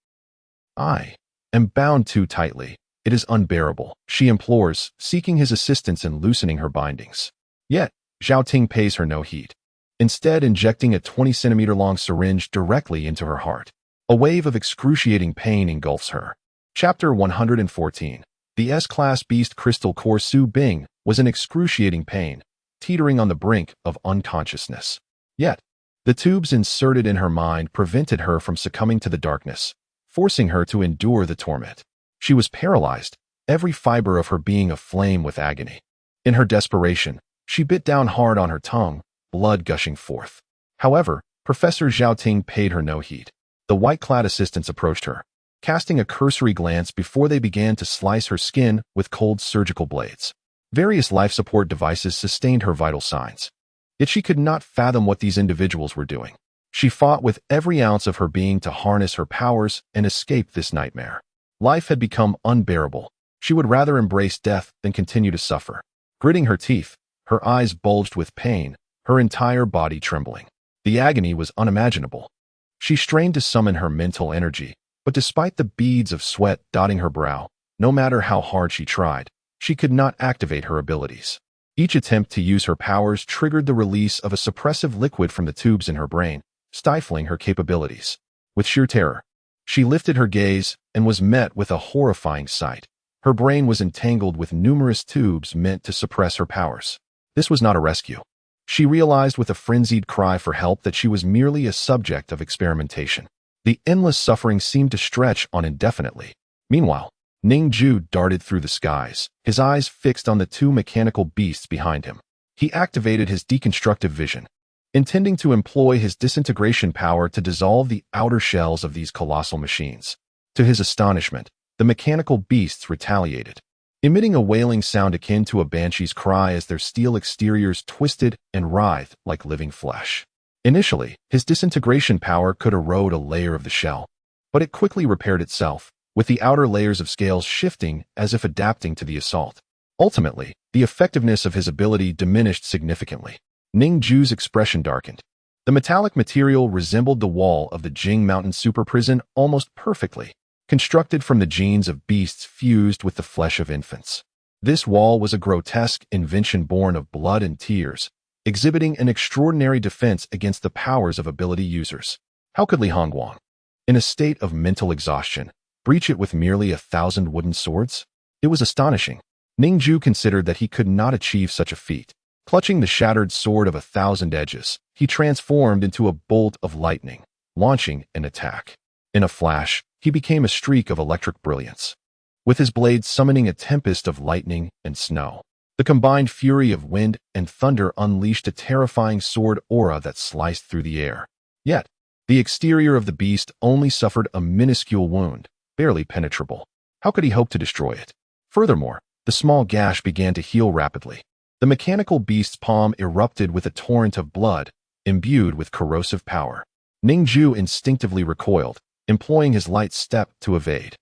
I am bound too tightly. It is unbearable, she implores, seeking his assistance in loosening her bindings. Yet, Zhao Ting pays her no heed, instead injecting a 20-centimeter-long syringe directly into her heart. A wave of excruciating pain engulfs her. Chapter 114. The S-Class Beast Crystal Core. Su Bing was in excruciating pain, teetering on the brink of unconsciousness. Yet, the tubes inserted in her mind prevented her from succumbing to the darkness, forcing her to endure the torment. She was paralyzed, every fiber of her being aflame with agony. In her desperation, she bit down hard on her tongue, blood gushing forth. However, Professor Zhao Ting paid her no heed. The white-clad assistants approached her, casting a cursory glance before they began to slice her skin with cold surgical blades. Various life support devices sustained her vital signs. Yet she could not fathom what these individuals were doing. She fought with every ounce of her being to harness her powers and escape this nightmare. Life had become unbearable. She would rather embrace death than continue to suffer. Gritting her teeth, her eyes bulged with pain, her entire body trembling. The agony was unimaginable. She strained to summon her mental energy, but despite the beads of sweat dotting her brow, no matter how hard she tried, she could not activate her abilities. Each attempt to use her powers triggered the release of a suppressive liquid from the tubes in her brain, stifling her capabilities. With sheer terror, she lifted her gaze and was met with a horrifying sight. Her brain was entangled with numerous tubes meant to suppress her powers. This was not a rescue. She realized with a frenzied cry for help that she was merely a subject of experimentation. The endless suffering seemed to stretch on indefinitely. Meanwhile, Ning Jue darted through the skies, his eyes fixed on the two mechanical beasts behind him. He activated his deconstructive vision, intending to employ his disintegration power to dissolve the outer shells of these colossal machines. To his astonishment, the mechanical beasts retaliated, emitting a wailing sound akin to a banshee's cry as their steel exteriors twisted and writhed like living flesh. Initially, his disintegration power could erode a layer of the shell, but it quickly repaired itself, with the outer layers of scales shifting as if adapting to the assault. Ultimately, the effectiveness of his ability diminished significantly. Ning Jue's expression darkened. The metallic material resembled the wall of the Jing Mountain super prison almost perfectly, constructed from the genes of beasts fused with the flesh of infants. This wall was a grotesque invention born of blood and tears, exhibiting an extraordinary defense against the powers of ability users. How could Li Hongguang, in a state of mental exhaustion, breach it with merely 1,000 wooden swords? It was astonishing. Ning Jue considered that he could not achieve such a feat. Clutching the shattered sword of 1,000 edges, he transformed into a bolt of lightning, launching an attack. In a flash, he became a streak of electric brilliance, with his blade summoning a tempest of lightning and snow. The combined fury of wind and thunder unleashed a terrifying sword aura that sliced through the air. Yet, the exterior of the beast only suffered a minuscule wound, barely penetrable. How could he hope to destroy it? Furthermore, the small gash began to heal rapidly. The mechanical beast's palm erupted with a torrent of blood, imbued with corrosive power. Ning Jue instinctively recoiled, employing his light step to evade,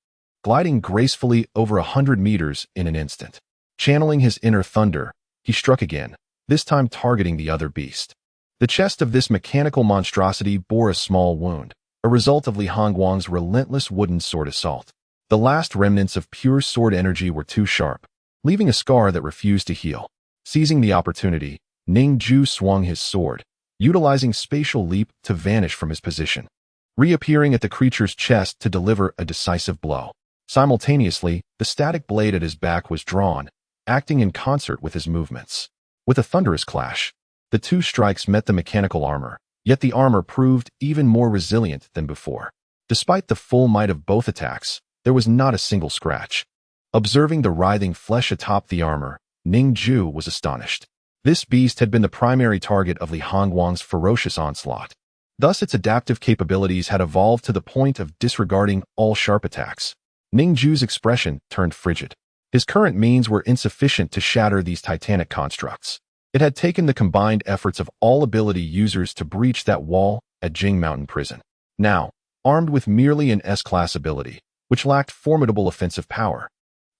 gliding gracefully over 100 meters in an instant. Channeling his inner thunder, he struck again, this time targeting the other beast. The chest of this mechanical monstrosity bore a small wound, a result of Li Hongguang's relentless wooden sword assault. The last remnants of pure sword energy were too sharp, leaving a scar that refused to heal. Seizing the opportunity, Ning Jue swung his sword, utilizing spatial leap to vanish from his position, reappearing at the creature's chest to deliver a decisive blow. Simultaneously, the static blade at his back was drawn, acting in concert with his movements. With a thunderous clash, the two strikes met the mechanical armor, yet the armor proved even more resilient than before. Despite the full might of both attacks, there was not a single scratch. Observing the writhing flesh atop the armor, Ning Jue was astonished. This beast had been the primary target of Li Hongguang's ferocious onslaught. Thus, its adaptive capabilities had evolved to the point of disregarding all sharp attacks. Ning Jue's expression turned frigid. His current means were insufficient to shatter these titanic constructs. It had taken the combined efforts of all ability users to breach that wall at Jing Mountain Prison. Now, armed with merely an S-class ability, which lacked formidable offensive power,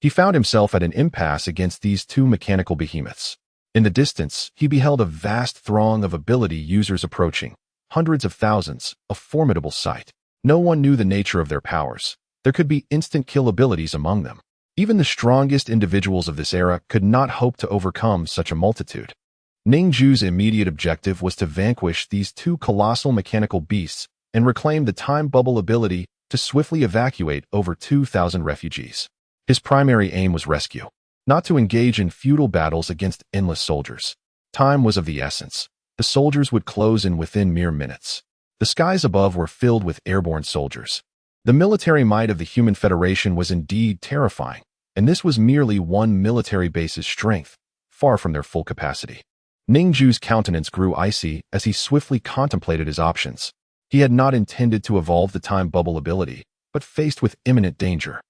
he found himself at an impasse against these two mechanical behemoths. In the distance, he beheld a vast throng of ability users approaching, hundreds of thousands, a formidable sight. No one knew the nature of their powers. There could be instant kill abilities among them. Even the strongest individuals of this era could not hope to overcome such a multitude. Ning Jue's immediate objective was to vanquish these two colossal mechanical beasts and reclaim the time bubble ability to swiftly evacuate over 2,000 refugees. His primary aim was rescue, not to engage in futile battles against endless soldiers. Time was of the essence. The soldiers would close in within mere minutes. The skies above were filled with airborne soldiers. The military might of the Human Federation was indeed terrifying, and this was merely one military base's strength, far from their full capacity. Ning Jue's countenance grew icy as he swiftly contemplated his options. He had not intended to evolve the time bubble ability, but faced with imminent danger,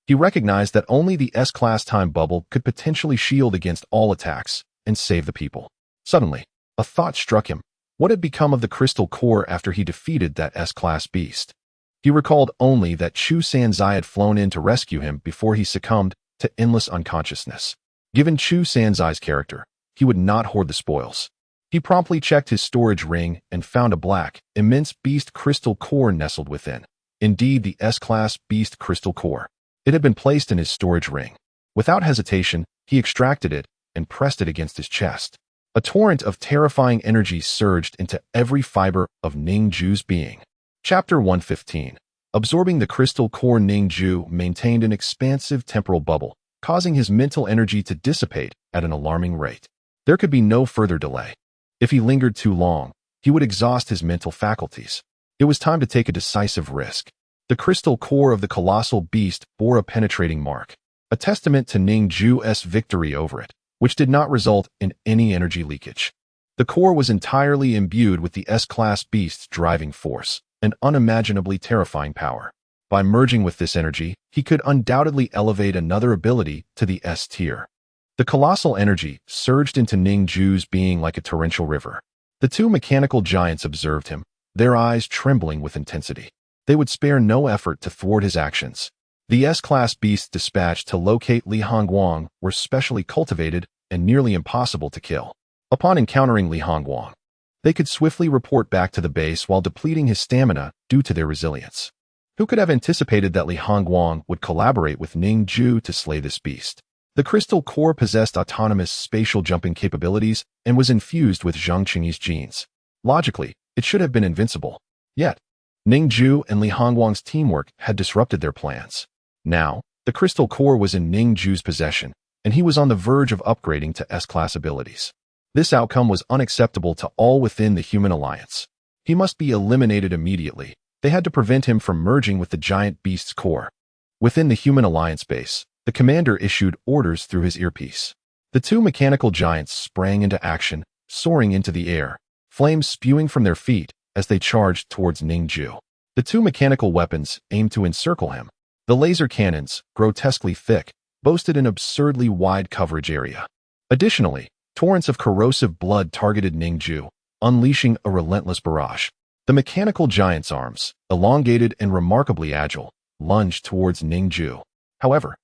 he recognized that only the S-class time bubble could potentially shield against all attacks and save the people. Suddenly, a thought struck him. What had become of the crystal core after he defeated that S-class beast? He recalled only that Chu Sanzai had flown in to rescue him before he succumbed to endless unconsciousness. Given Chu Sanzai's character, he would not hoard the spoils. He promptly checked his storage ring and found a black, immense beast crystal core nestled within. Indeed, the S-class beast crystal core. It had been placed in his storage ring. Without hesitation, he extracted it and pressed it against his chest. A torrent of terrifying energy surged into every fiber of Ning Jue's being. Chapter 115. Absorbing the crystal core, Ning Jue maintained an expansive temporal bubble, causing his mental energy to dissipate at an alarming rate. There could be no further delay. If he lingered too long, he would exhaust his mental faculties. It was time to take a decisive risk. The crystal core of the colossal beast bore a penetrating mark, a testament to Ning Jue's victory over it, which did not result in any energy leakage. The core was entirely imbued with the S-class beast's driving force, an unimaginably terrifying power. By merging with this energy, he could undoubtedly elevate another ability to the S tier. The colossal energy surged into Ning Jue's being like a torrential river. The two mechanical giants observed him, their eyes trembling with intensity. They would spare no effort to thwart his actions. The S-class beasts dispatched to locate Li Hongguang were specially cultivated and nearly impossible to kill. Upon encountering Li Hongguang, they could swiftly report back to the base while depleting his stamina due to their resilience. Who could have anticipated that Li Hongguang would collaborate with Ning Jue to slay this beast? The crystal core possessed autonomous spatial jumping capabilities and was infused with Zhang Qingyi's genes. Logically, it should have been invincible. Yet, Ning Jue and Li Hongguang's teamwork had disrupted their plans. Now, the crystal core was in Ning Jue's possession, and he was on the verge of upgrading to S-class abilities. This outcome was unacceptable to all within the human alliance. He must be eliminated immediately. They had to prevent him from merging with the giant beast's core. Within the human alliance base, the commander issued orders through his earpiece. The two mechanical giants sprang into action, soaring into the air, flames spewing from their feet as they charged towards Ning Jue. The two mechanical weapons aimed to encircle him. The laser cannons, grotesquely thick, boasted an absurdly wide coverage area. Additionally, torrents of corrosive blood targeted Ning Jue, unleashing a relentless barrage. The mechanical giant's arms, elongated and remarkably agile, lunged towards Ning Jue. However,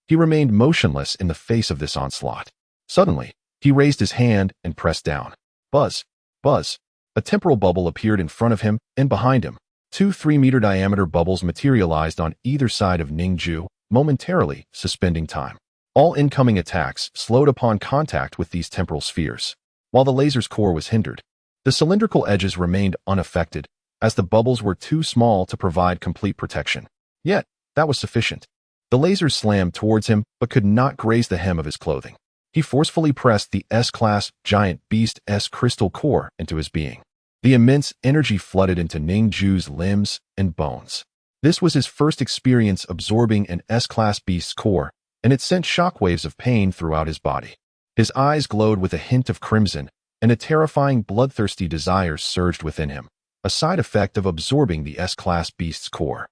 he remained motionless in the face of this onslaught. Suddenly, he raised his hand and pressed down. Buzz! Buzz! A temporal bubble appeared in front of him and behind him. Two 3-meter diameter bubbles materialized on either side of Ning Jue, momentarily suspending time. All incoming attacks slowed upon contact with these temporal spheres. While the laser's core was hindered, the cylindrical edges remained unaffected, as the bubbles were too small to provide complete protection. Yet, that was sufficient. The laser slammed towards him but could not graze the hem of his clothing. He forcefully pressed the S-class giant beast S crystal core into his being. The immense energy flooded into Ning Jue's limbs and bones. This was his first experience absorbing an S-class beast's core, and it sent shockwaves of pain throughout his body. His eyes glowed with a hint of crimson, and a terrifying bloodthirsty desire surged within him, a side effect of absorbing the S-class beast's core.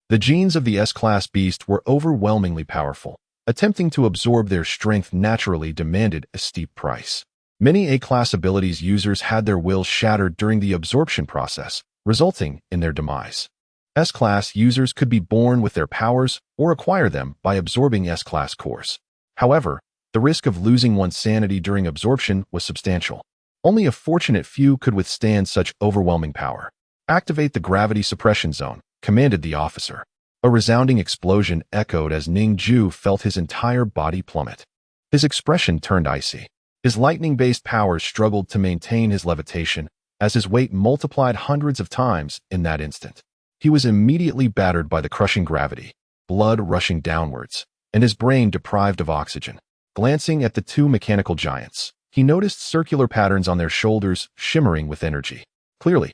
The genes of the S-class beast were overwhelmingly powerful. Attempting to absorb their strength naturally demanded a steep price. Many A-class abilities users had their wills shattered during the absorption process, resulting in their demise. S-class users could be born with their powers or acquire them by absorbing S-class cores. However, the risk of losing one's sanity during absorption was substantial. Only a fortunate few could withstand such overwhelming power. Activate the gravity suppression zone, commanded the officer. A resounding explosion echoed as Ning Jue felt his entire body plummet. His expression turned icy. His lightning-based powers struggled to maintain his levitation, as his weight multiplied hundreds of times in that instant. He was immediately battered by the crushing gravity, blood rushing downwards, and his brain deprived of oxygen. Glancing at the two mechanical giants, he noticed circular patterns on their shoulders shimmering with energy. Clearly,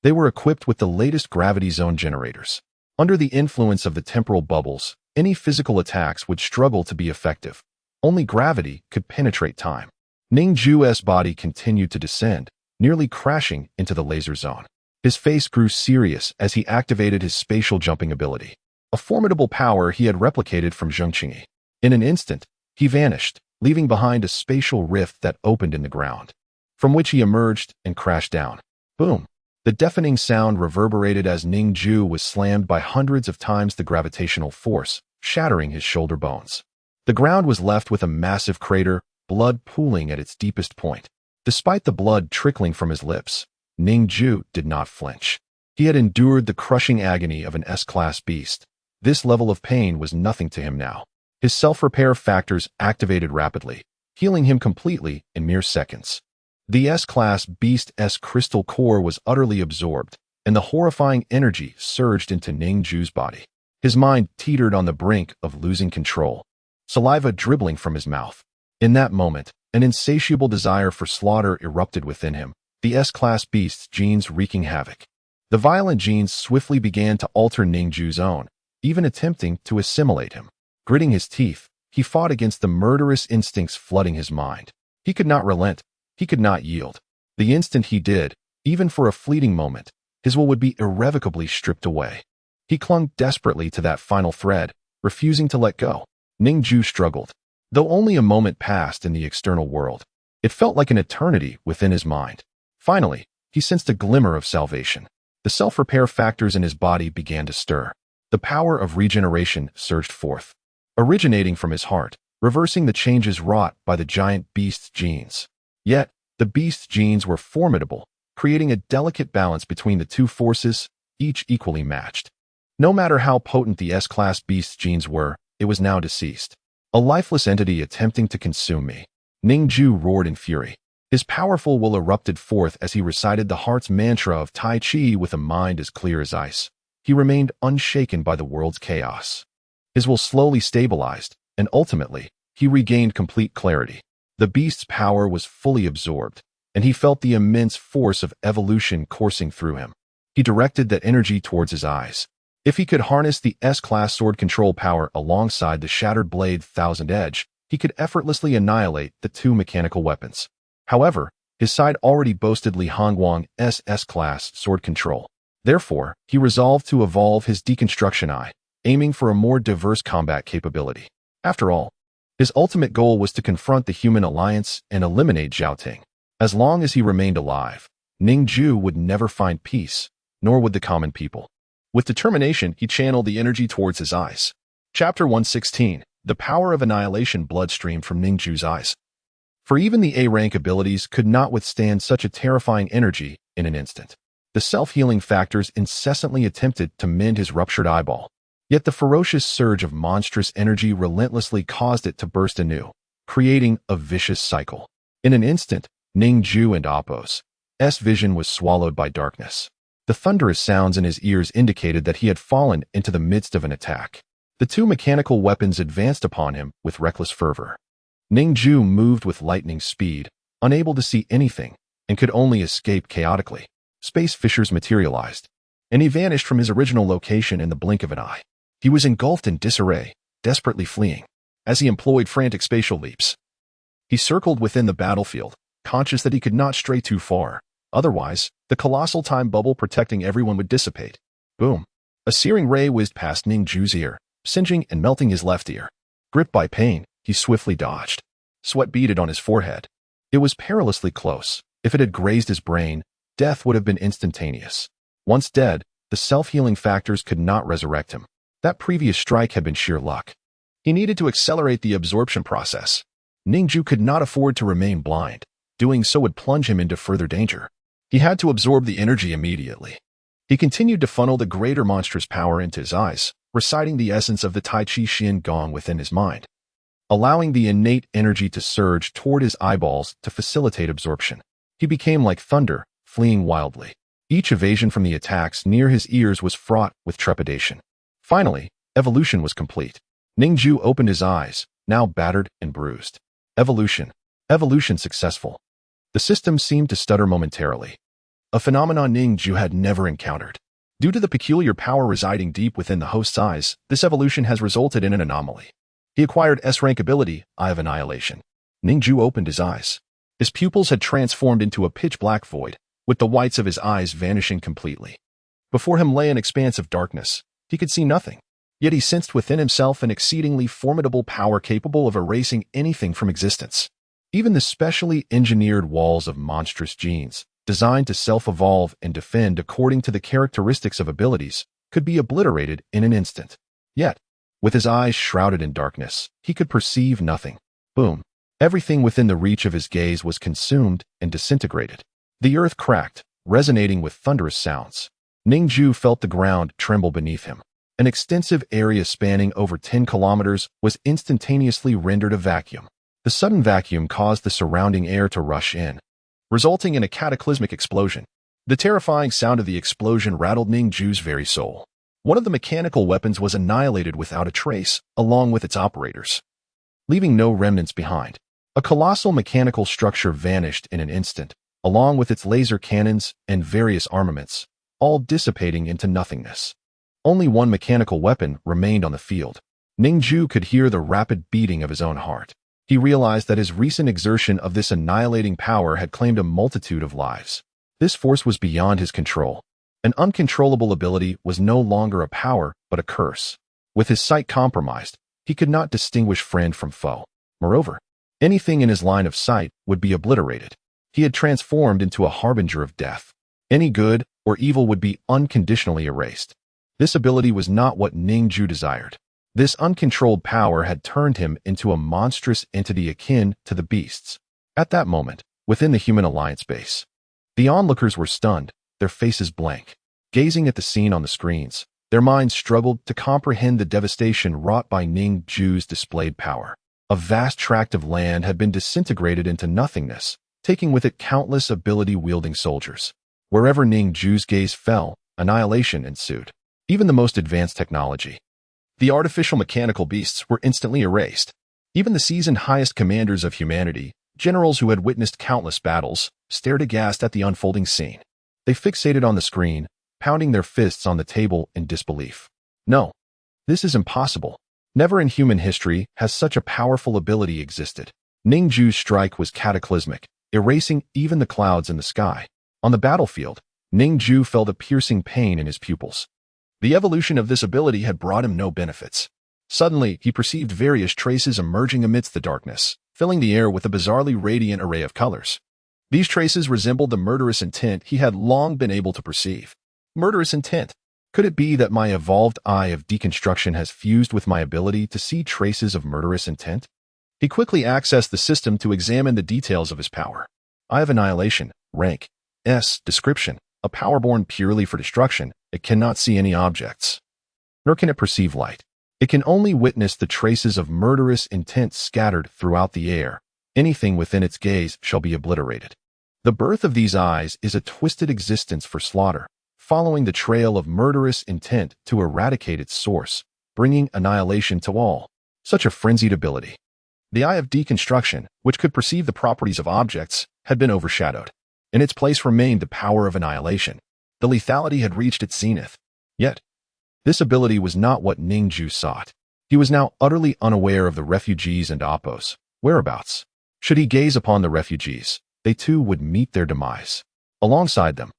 they were equipped with the latest gravity zone generators. Under the influence of the temporal bubbles, any physical attacks would struggle to be effective. Only gravity could penetrate time. Ning Jue's body continued to descend, nearly crashing into the laser zone. His face grew serious as he activated his spatial jumping ability, a formidable power he had replicated from Zhang Qingyi. In an instant, he vanished, leaving behind a spatial rift that opened in the ground, from which he emerged and crashed down. Boom! The deafening sound reverberated as Ning Jue was slammed by hundreds of times the gravitational force, shattering his shoulder bones. The ground was left with a massive crater, blood pooling at its deepest point. Despite the blood trickling from his lips, Ning Jue did not flinch. He had endured the crushing agony of an S-class beast. This level of pain was nothing to him now. His self-repair factors activated rapidly, healing him completely in mere seconds. The S-class beast's crystal core was utterly absorbed, and the horrifying energy surged into Ning Jue's body. His mind teetered on the brink of losing control, saliva dribbling from his mouth. In that moment, an insatiable desire for slaughter erupted within him, the S-class beast's genes wreaking havoc. The violent genes swiftly began to alter Ning Jue's own, even attempting to assimilate him. Gritting his teeth, he fought against the murderous instincts flooding his mind. He could not relent. He could not yield. The instant he did, even for a fleeting moment, his will would be irrevocably stripped away. He clung desperately to that final thread, refusing to let go. Ning Jue struggled. Though only a moment passed in the external world, it felt like an eternity within his mind. Finally, he sensed a glimmer of salvation. The self-repair factors in his body began to stir. The power of regeneration surged forth, originating from his heart, reversing the changes wrought by the giant beast's genes. Yet, the beast's genes were formidable, creating a delicate balance between the two forces, each equally matched. No matter how potent the S-class beast's genes were, it was now deceased. A lifeless entity attempting to consume me. Ning Jue roared in fury. His powerful will erupted forth as he recited the heart's mantra of Tai Chi with a mind as clear as ice. He remained unshaken by the world's chaos. His will slowly stabilized, and ultimately, he regained complete clarity. The beast's power was fully absorbed, and he felt the immense force of evolution coursing through him. He directed that energy towards his eyes. If he could harness the S-class sword control power alongside the shattered blade Thousand Edge, he could effortlessly annihilate the two mechanical weapons. However, his side already boasted Li Hongguang's S-class sword control. Therefore, he resolved to evolve his deconstruction eye, aiming for a more diverse combat capability. After all, his ultimate goal was to confront the human alliance and eliminate Zhaoting. As long as he remained alive, Ning Jue would never find peace, nor would the common people. With determination, he channeled the energy towards his eyes. Chapter 116. The power of annihilation bloodstreamed from Ning Jue's eyes. For even the A-rank abilities could not withstand such a terrifying energy in an instant. The self-healing factors incessantly attempted to mend his ruptured eyeball. Yet the ferocious surge of monstrous energy relentlessly caused it to burst anew, creating a vicious cycle. In an instant, Ning Jue and Appo's vision was swallowed by darkness. The thunderous sounds in his ears indicated that he had fallen into the midst of an attack. The two mechanical weapons advanced upon him with reckless fervor. Ning Jue moved with lightning speed, unable to see anything, and could only escape chaotically. Space fissures materialized, and he vanished from his original location in the blink of an eye. He was engulfed in disarray, desperately fleeing. As he employed frantic spatial leaps, he circled within the battlefield, conscious that he could not stray too far. Otherwise, the colossal time bubble protecting everyone would dissipate. Boom! A searing ray whizzed past Ning Jue's ear, singeing and melting his left ear. Gripped by pain, he swiftly dodged. Sweat beaded on his forehead. It was perilously close. If it had grazed his brain, death would have been instantaneous. Once dead, the self-healing factors could not resurrect him. That previous strike had been sheer luck. He needed to accelerate the absorption process. Ning Jue could not afford to remain blind. Doing so would plunge him into further danger. He had to absorb the energy immediately. He continued to funnel the greater monstrous power into his eyes, reciting the essence of the Tai Chi Xin Gong within his mind, allowing the innate energy to surge toward his eyeballs to facilitate absorption. He became like thunder, fleeing wildly. Each evasion from the attacks near his ears was fraught with trepidation. Finally, evolution was complete. Ning Jue opened his eyes, now battered and bruised. Evolution successful. The system seemed to stutter momentarily, a phenomenon Ning Jue had never encountered. Due to the peculiar power residing deep within the host's eyes, this evolution has resulted in an anomaly. He acquired S-rank ability, Eye of Annihilation. Ning Jue opened his eyes. His pupils had transformed into a pitch-black void, with the whites of his eyes vanishing completely. Before him lay an expanse of darkness. He could see nothing, yet he sensed within himself an exceedingly formidable power capable of erasing anything from existence. Even the specially engineered walls of monstrous genes, designed to self-evolve and defend according to the characteristics of abilities, could be obliterated in an instant. Yet, with his eyes shrouded in darkness, he could perceive nothing. Boom. Everything within the reach of his gaze was consumed and disintegrated. The earth cracked, resonating with thunderous sounds. Ning Jue felt the ground tremble beneath him. An extensive area spanning over 10 kilometers was instantaneously rendered a vacuum. The sudden vacuum caused the surrounding air to rush in, resulting in a cataclysmic explosion. The terrifying sound of the explosion rattled Ning Jue's very soul. One of the mechanical weapons was annihilated without a trace, along with its operators, leaving no remnants behind. A colossal mechanical structure vanished in an instant, along with its laser cannons and various armaments, all dissipating into nothingness. Only one mechanical weapon remained on the field. Ning Jue could hear the rapid beating of his own heart. He realized that his recent exertion of this annihilating power had claimed a multitude of lives. This force was beyond his control. An uncontrollable ability was no longer a power, but a curse. With his sight compromised, he could not distinguish friend from foe. Moreover, anything in his line of sight would be obliterated. He had transformed into a harbinger of death. Any good or evil would be unconditionally erased. This ability was not what Ning Jue desired. This uncontrolled power had turned him into a monstrous entity akin to the beasts. At that moment, within the Human Alliance base, the onlookers were stunned, their faces blank. Gazing at the scene on the screens, their minds struggled to comprehend the devastation wrought by Ning Jue's displayed power. A vast tract of land had been disintegrated into nothingness, taking with it countless ability-wielding soldiers. Wherever Ning Jue's gaze fell, annihilation ensued. Even the most advanced technology, the artificial mechanical beasts, were instantly erased. Even the seasoned highest commanders of humanity, generals who had witnessed countless battles, stared aghast at the unfolding scene. They fixated on the screen, pounding their fists on the table in disbelief. No, this is impossible. Never in human history has such a powerful ability existed. Ning Jue's strike was cataclysmic, erasing even the clouds in the sky. On the battlefield, Ning Jue felt a piercing pain in his pupils. The evolution of this ability had brought him no benefits. Suddenly, he perceived various traces emerging amidst the darkness, filling the air with a bizarrely radiant array of colors. These traces resembled the murderous intent he had long been able to perceive. Murderous intent. Could it be that my evolved eye of deconstruction has fused with my ability to see traces of murderous intent? He quickly accessed the system to examine the details of his power. Eye of Annihilation, rank, S, description, a power born purely for destruction. It cannot see any objects, nor can it perceive light. It can only witness the traces of murderous intent scattered throughout the air. Anything within its gaze shall be obliterated. The birth of these eyes is a twisted existence for slaughter, following the trail of murderous intent to eradicate its source, bringing annihilation to all. Such a frenzied ability. The eye of deconstruction, which could perceive the properties of objects, had been overshadowed. In its place remained the power of annihilation. The lethality had reached its zenith. Yet, this ability was not what Ning Jue sought. He was now utterly unaware of the refugees and Appo's whereabouts. Should he gaze upon the refugees, they too would meet their demise. Alongside them,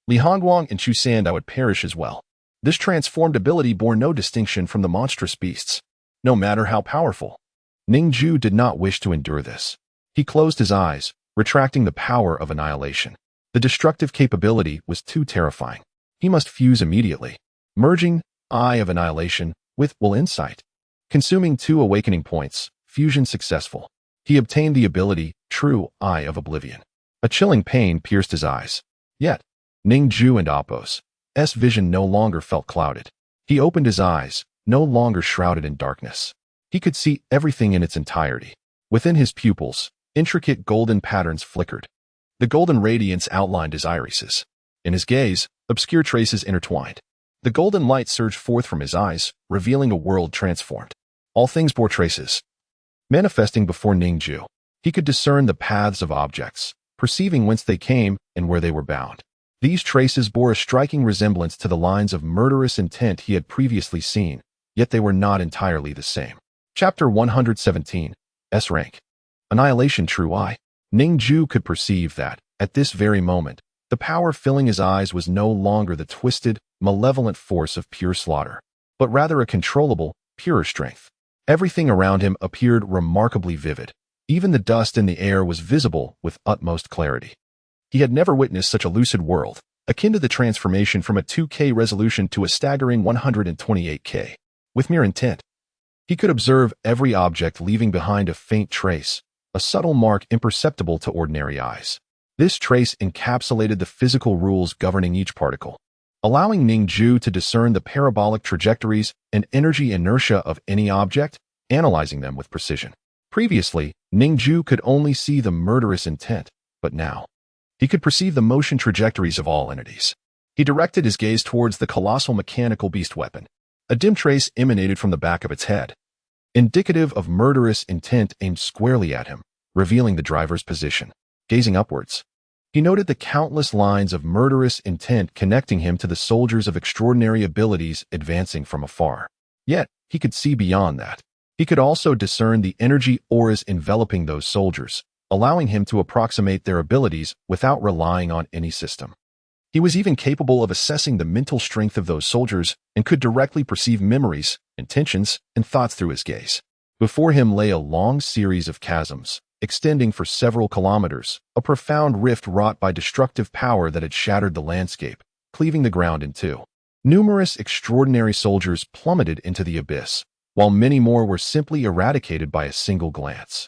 Li Hongguang and Chu Sandao would perish as well. This transformed ability bore no distinction from the monstrous beasts, no matter how powerful. Ning Jue did not wish to endure this. He closed his eyes, retracting the power of annihilation. The destructive capability was too terrifying. He must fuse immediately, merging Eye of Annihilation with Will Insight. Consuming 2 awakening points, fusion successful. He obtained the ability True Eye of Oblivion. A chilling pain pierced his eyes. Yet, Ning Jue and Appo's vision no longer felt clouded. He opened his eyes, no longer shrouded in darkness. He could see everything in its entirety. Within his pupils, intricate golden patterns flickered. The golden radiance outlined his irises. In his gaze, obscure traces intertwined. The golden light surged forth from his eyes, revealing a world transformed. All things bore traces. Manifesting before Ning Jue, he could discern the paths of objects, perceiving whence they came and where they were bound. These traces bore a striking resemblance to the lines of murderous intent he had previously seen, yet they were not entirely the same. Chapter 117, S Rank. Annihilation True Eye. Ning Jue could perceive that, at this very moment, the power filling his eyes was no longer the twisted, malevolent force of pure slaughter, but rather a controllable, purer strength. Everything around him appeared remarkably vivid. Even the dust in the air was visible with utmost clarity. He had never witnessed such a lucid world, akin to the transformation from a 2K resolution to a staggering 128K. With mere intent, he could observe every object leaving behind a faint trace, a subtle mark imperceptible to ordinary eyes. This trace encapsulated the physical rules governing each particle, allowing Ning Jue to discern the parabolic trajectories and energy inertia of any object, analyzing them with precision. Previously, Ning Jue could only see the murderous intent, but now, he could perceive the motion trajectories of all entities. He directed his gaze towards the colossal mechanical beast weapon. A dim trace emanated from the back of its head, indicative of murderous intent aimed squarely at him, revealing the driver's position. Gazing upwards, he noted the countless lines of murderous intent connecting him to the soldiers of extraordinary abilities advancing from afar. Yet, he could see beyond that. He could also discern the energy auras enveloping those soldiers, allowing him to approximate their abilities without relying on any system. He was even capable of assessing the mental strength of those soldiers and could directly perceive memories, intentions, and thoughts through his gaze. Before him lay a long series of chasms, extending for several kilometers, a profound rift wrought by destructive power that had shattered the landscape, cleaving the ground in two. Numerous extraordinary soldiers plummeted into the abyss, while many more were simply eradicated by a single glance.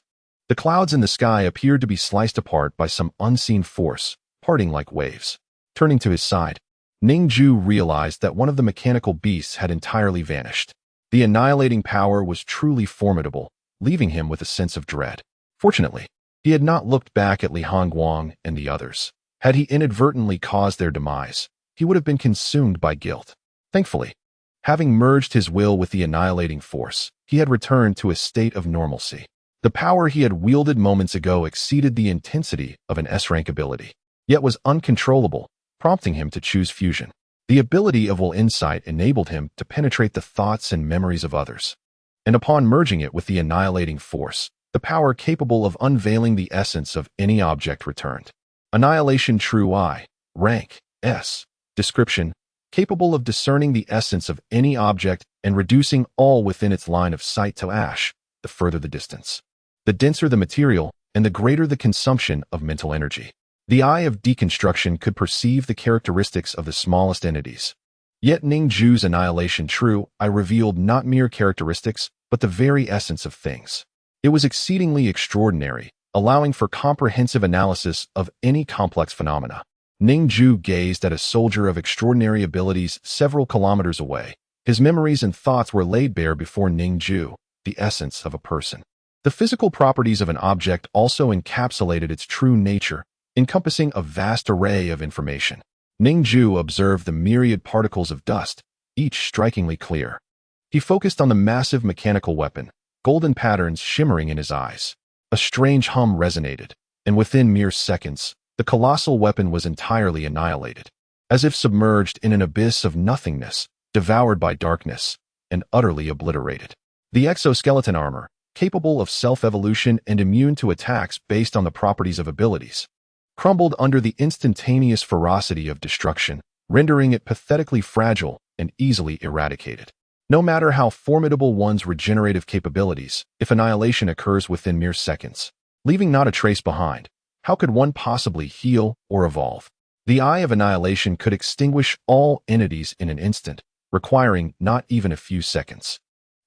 The clouds in the sky appeared to be sliced apart by some unseen force, parting like waves. Turning to his side, Ning Jue realized that one of the mechanical beasts had entirely vanished. The annihilating power was truly formidable, leaving him with a sense of dread. Fortunately, he had not looked back at Li Hongguang and the others. Had he inadvertently caused their demise, he would have been consumed by guilt. Thankfully, having merged his will with the annihilating force, he had returned to a state of normalcy. The power he had wielded moments ago exceeded the intensity of an S-rank ability, yet was uncontrollable, prompting him to choose fusion. The ability of will insight enabled him to penetrate the thoughts and memories of others, and upon merging it with the annihilating force, the power capable of unveiling the essence of any object returned. Annihilation True I, rank, S, description, capable of discerning the essence of any object and reducing all within its line of sight to ash, the further the distance. The denser the material, and the greater the consumption of mental energy. The eye of deconstruction could perceive the characteristics of the smallest entities. Yet Ning Jue's Annihilation True I revealed not mere characteristics, but the very essence of things. It was exceedingly extraordinary, allowing for comprehensive analysis of any complex phenomena. Ning Jue gazed at a soldier of extraordinary abilities several kilometers away. His memories and thoughts were laid bare before Ning Jue, the essence of a person. The physical properties of an object also encapsulated its true nature, encompassing a vast array of information. Ning Jue observed the myriad particles of dust, each strikingly clear. He focused on the massive mechanical weapon, golden patterns shimmering in his eyes. A strange hum resonated, and within mere seconds, the colossal weapon was entirely annihilated, as if submerged in an abyss of nothingness, devoured by darkness, and utterly obliterated. The exoskeleton armor, capable of self-evolution and immune to attacks based on the properties of abilities, crumbled under the instantaneous ferocity of destruction, rendering it pathetically fragile and easily eradicated. No matter how formidable one's regenerative capabilities, if annihilation occurs within mere seconds, leaving not a trace behind, how could one possibly heal or evolve? The eye of annihilation could extinguish all entities in an instant, requiring not even a few seconds.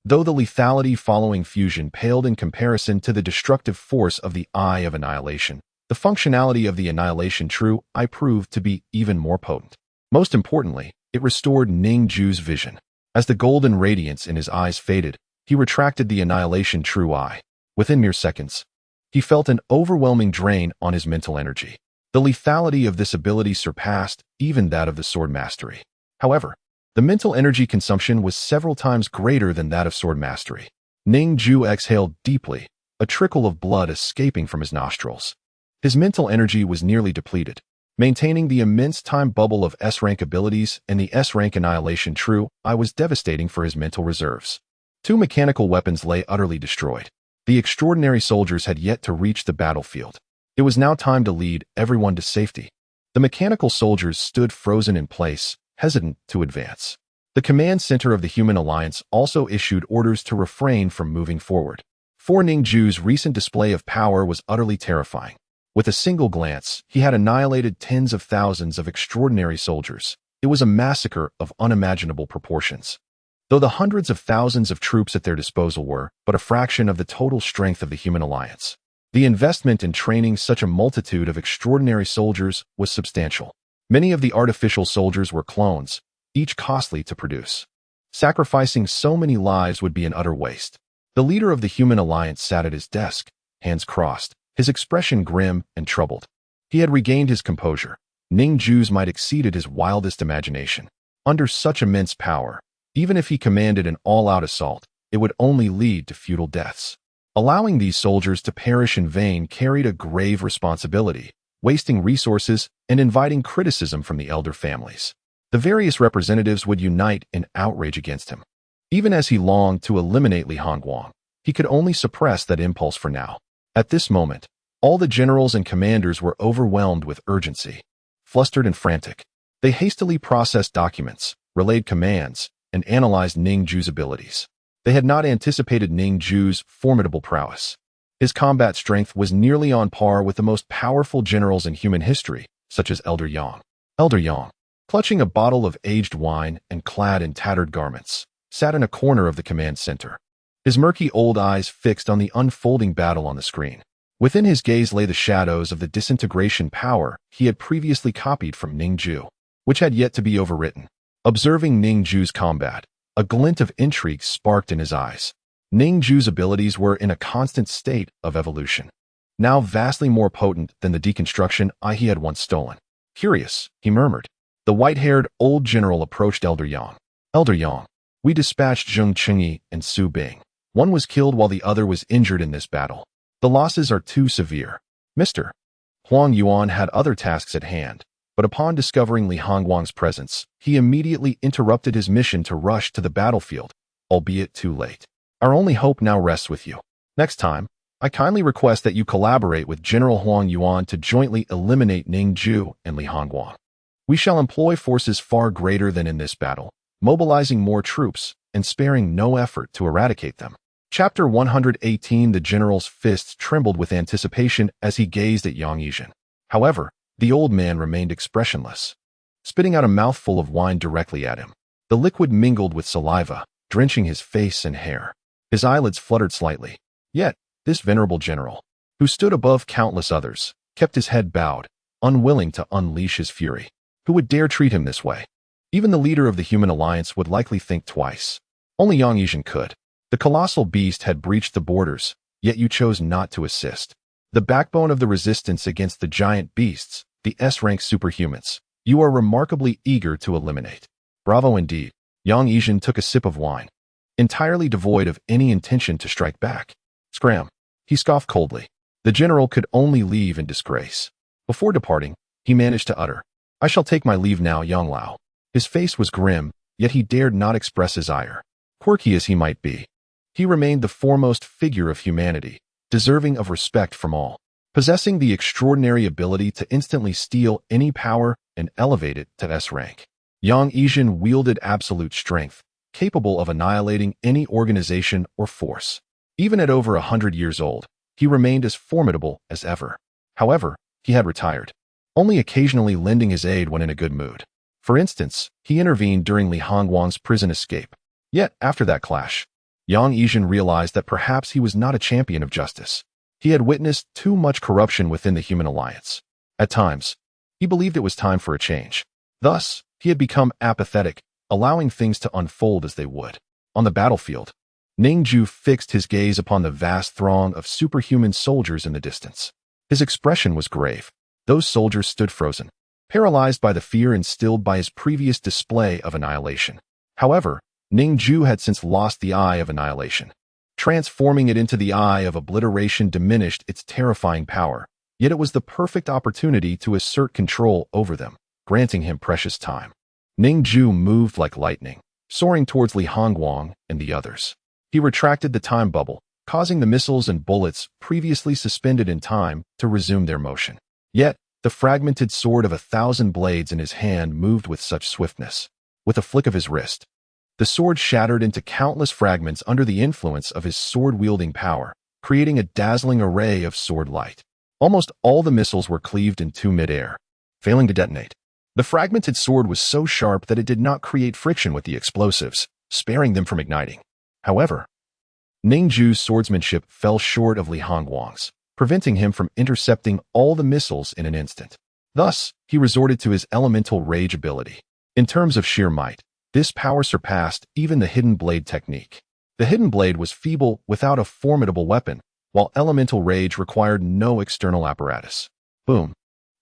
Though the lethality following fusion paled in comparison to the destructive force of the eye of annihilation, the functionality of the Annihilation True I proved to be even more potent. Most importantly, it restored Ning Jue's vision. As the golden radiance in his eyes faded, he retracted the Annihilation True I. Within mere seconds, he felt an overwhelming drain on his mental energy. The lethality of this ability surpassed even that of the sword mastery. However, the mental energy consumption was several times greater than that of sword mastery. Ning Jue exhaled deeply, a trickle of blood escaping from his nostrils. His mental energy was nearly depleted. Maintaining the immense time bubble of S-rank abilities and the S-rank Annihilation True I was devastating for his mental reserves. Two mechanical weapons lay utterly destroyed. The extraordinary soldiers had yet to reach the battlefield. It was now time to lead everyone to safety. The mechanical soldiers stood frozen in place, hesitant to advance. The command center of the Human Alliance also issued orders to refrain from moving forward. For Ning Jue's recent display of power was utterly terrifying. With a single glance, he had annihilated tens of thousands of extraordinary soldiers. It was a massacre of unimaginable proportions. Though the hundreds of thousands of troops at their disposal were but a fraction of the total strength of the human alliance, the investment in training such a multitude of extraordinary soldiers was substantial. Many of the artificial soldiers were clones, each costly to produce. Sacrificing so many lives would be an utter waste. The leader of the human alliance sat at his desk, hands crossed, his expression grim and troubled. He had regained his composure. Ning Jue's might exceeded his wildest imagination. Under such immense power, even if he commanded an all-out assault, it would only lead to futile deaths. Allowing these soldiers to perish in vain carried a grave responsibility, wasting resources and inviting criticism from the elder families. The various representatives would unite in outrage against him. Even as he longed to eliminate Li Hongguang, he could only suppress that impulse for now. At this moment, all the generals and commanders were overwhelmed with urgency. Flustered and frantic, they hastily processed documents, relayed commands, and analyzed Ning Jue's abilities. They had not anticipated Ning Jue's formidable prowess. His combat strength was nearly on par with the most powerful generals in human history, such as Elder Yang. Elder Yang, clutching a bottle of aged wine and clad in tattered garments, sat in a corner of the command center, his murky old eyes fixed on the unfolding battle on the screen. Within his gaze lay the shadows of the disintegration power he had previously copied from Ning Jue, which had yet to be overwritten. Observing Ning Jue's combat, a glint of intrigue sparked in his eyes. Ning Jue's abilities were in a constant state of evolution, now vastly more potent than the deconstruction he had once stolen. Curious, he murmured. The white-haired old general approached Elder Yang. Elder Yang, we dispatched Zheng Qingyi and Su Bing. One was killed while the other was injured in this battle. The losses are too severe. Mr. Huang Yuan had other tasks at hand, but upon discovering Li Hongguang's presence, he immediately interrupted his mission to rush to the battlefield, albeit too late. Our only hope now rests with you. Next time, I kindly request that you collaborate with General Huang Yuan to jointly eliminate Ning Jue and Li Hongguang. We shall employ forces far greater than in this battle, mobilizing more troops and sparing no effort to eradicate them. Chapter 118. The general's fists trembled with anticipation as he gazed at Yang Yizhen. However, the old man remained expressionless, spitting out a mouthful of wine directly at him. The liquid mingled with saliva, drenching his face and hair. His eyelids fluttered slightly. Yet, this venerable general, who stood above countless others, kept his head bowed, unwilling to unleash his fury. Who would dare treat him this way? Even the leader of the human alliance would likely think twice. Only Yang Yizhen could. The colossal beast had breached the borders, yet you chose not to assist. The backbone of the resistance against the giant beasts, the S-rank superhumans, you are remarkably eager to eliminate. Bravo indeed. Yang Yizhen took a sip of wine, entirely devoid of any intention to strike back. Scram. He scoffed coldly. The general could only leave in disgrace. Before departing, he managed to utter, I shall take my leave now, Yang Lao. His face was grim, yet he dared not express his ire. Quirky as he might be, he remained the foremost figure of humanity, deserving of respect from all, possessing the extraordinary ability to instantly steal any power and elevate it to S rank. Yang Yizhen wielded absolute strength, capable of annihilating any organization or force. Even at over 100 years old, he remained as formidable as ever. However, he had retired, only occasionally lending his aid when in a good mood. For instance, he intervened during Li Hongguang's prison escape. Yet, after that clash, Yang Yizhen realized that perhaps he was not a champion of justice. He had witnessed too much corruption within the human alliance. At times, he believed it was time for a change. Thus, he had become apathetic, allowing things to unfold as they would. On the battlefield, Ning Jue fixed his gaze upon the vast throng of superhuman soldiers in the distance. His expression was grave. Those soldiers stood frozen, paralyzed by the fear instilled by his previous display of annihilation. However, Ning Jue had since lost the eye of annihilation. Transforming it into the eye of obliteration diminished its terrifying power, yet it was the perfect opportunity to assert control over them, granting him precious time. Ning Jue moved like lightning, soaring towards Li Hongguang and the others. He retracted the time bubble, causing the missiles and bullets previously suspended in time to resume their motion. Yet, the fragmented sword of 1,000 blades in his hand moved with such swiftness. With a flick of his wrist, the sword shattered into countless fragments under the influence of his sword-wielding power, creating a dazzling array of sword light. Almost all the missiles were cleaved in two mid-air, failing to detonate. The fragmented sword was so sharp that it did not create friction with the explosives, sparing them from igniting. However, Ning Jue's swordsmanship fell short of Li Hongguang's, preventing him from intercepting all the missiles in an instant. Thus, he resorted to his elemental rage ability. In terms of sheer might, this power surpassed even the hidden blade technique. The hidden blade was feeble without a formidable weapon, while elemental rage required no external apparatus. Boom!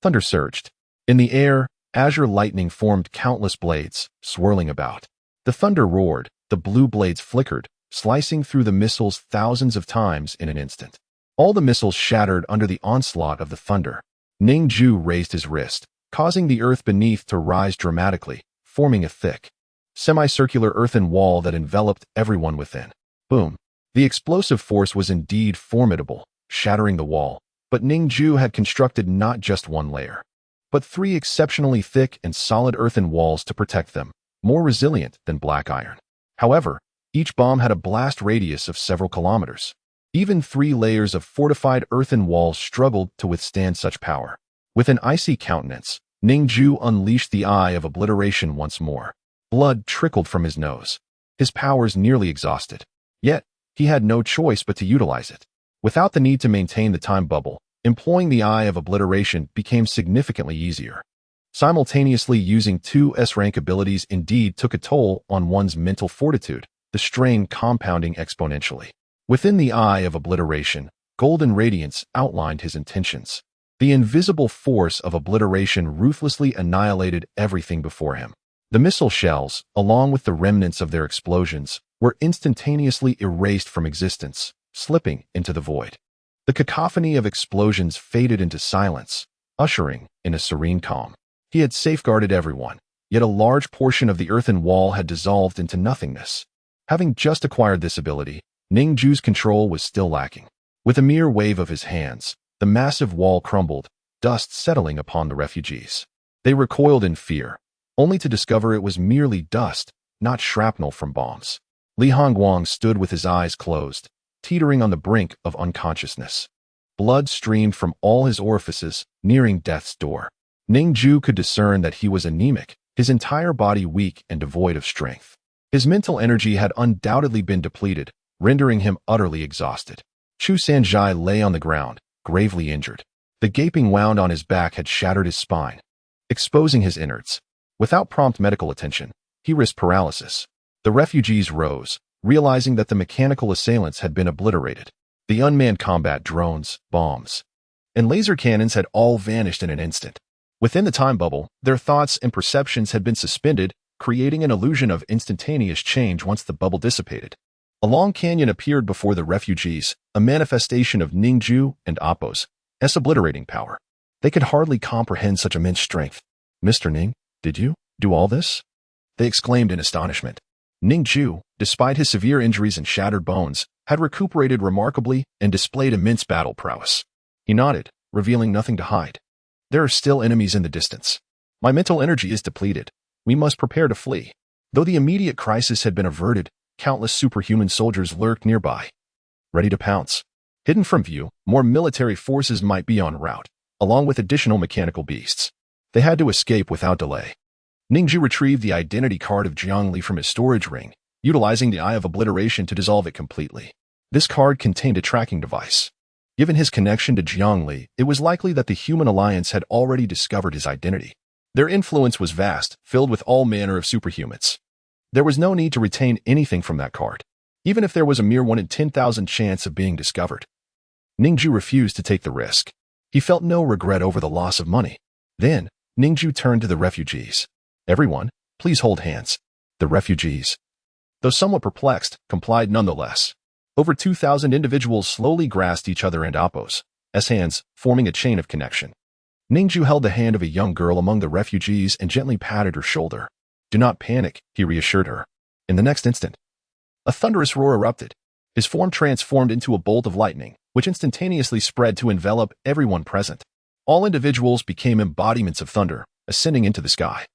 Thunder surged. In the air, azure lightning formed countless blades, swirling about. The thunder roared, the blue blades flickered, slicing through the missiles thousands of times in an instant. All the missiles shattered under the onslaught of the thunder. Ning Jue raised his wrist, causing the earth beneath to rise dramatically, forming a thick, semicircular earthen wall that enveloped everyone within. Boom! The explosive force was indeed formidable, shattering the wall, but Ning Jue had constructed not just one layer, but three exceptionally thick and solid earthen walls to protect them, more resilient than black iron. However, each bomb had a blast radius of several kilometers. Even 3 layers of fortified earthen walls struggled to withstand such power. With an icy countenance, Ning Jue unleashed the Eye of Obliteration once more. Blood trickled from his nose, his powers nearly exhausted. Yet, he had no choice but to utilize it. Without the need to maintain the time bubble, employing the Eye of Obliteration became significantly easier. Simultaneously using 2 S-rank abilities indeed took a toll on one's mental fortitude, the strain compounding exponentially. Within the Eye of Obliteration, golden radiance outlined his intentions. The invisible force of obliteration ruthlessly annihilated everything before him. The missile shells, along with the remnants of their explosions, were instantaneously erased from existence, slipping into the void. The cacophony of explosions faded into silence, ushering in a serene calm. He had safeguarded everyone, yet a large portion of the earthen wall had dissolved into nothingness. Having just acquired this ability, Ning Jue's control was still lacking. With a mere wave of his hands, the massive wall crumbled, dust settling upon the refugees. They recoiled in fear, only to discover it was merely dust, not shrapnel from bombs. Li Hongguang stood with his eyes closed, teetering on the brink of unconsciousness. Blood streamed from all his orifices, nearing death's door. Ning Jue could discern that he was anemic, his entire body weak and devoid of strength. His mental energy had undoubtedly been depleted, rendering him utterly exhausted. Chu Sanjai lay on the ground, gravely injured. The gaping wound on his back had shattered his spine, exposing his innards. Without prompt medical attention, he risked paralysis. The refugees rose, realizing that the mechanical assailants had been obliterated. The unmanned combat drones, bombs, and laser cannons had all vanished in an instant. Within the time bubble, their thoughts and perceptions had been suspended, creating an illusion of instantaneous change once the bubble dissipated. A long canyon appeared before the refugees, a manifestation of Ning Jue and Appo's obliterating power. They could hardly comprehend such immense strength. "Mr. Ning, did you do all this?" they exclaimed in astonishment. Ning Jue, despite his severe injuries and shattered bones, had recuperated remarkably and displayed immense battle prowess. He nodded, revealing nothing to hide. "There are still enemies in the distance. My mental energy is depleted. We must prepare to flee." Though the immediate crisis had been averted, countless superhuman soldiers lurked nearby, ready to pounce. Hidden from view, more military forces might be en route, along with additional mechanical beasts. They had to escape without delay. Ning Jue retrieved the identity card of Jiangli from his storage ring, utilizing the Eye of Obliteration to dissolve it completely. This card contained a tracking device. Given his connection to Jiangli, it was likely that the human alliance had already discovered his identity. Their influence was vast, filled with all manner of superhumans. There was no need to retain anything from that card, even if there was a mere 1 in 10,000 chance of being discovered. Ning Jue refused to take the risk. He felt no regret over the loss of money. Then, Ning Jue turned to the refugees. "Everyone, please hold hands." The refugees, though somewhat perplexed, complied nonetheless. Over 2,000 individuals slowly grasped each other and Appo's hands, forming a chain of connection. Ning Jue held the hand of a young girl among the refugees and gently patted her shoulder. "Do not panic," he reassured her. In the next instant, a thunderous roar erupted. His form transformed into a bolt of lightning, which instantaneously spread to envelop everyone present. All individuals became embodiments of thunder, ascending into the sky.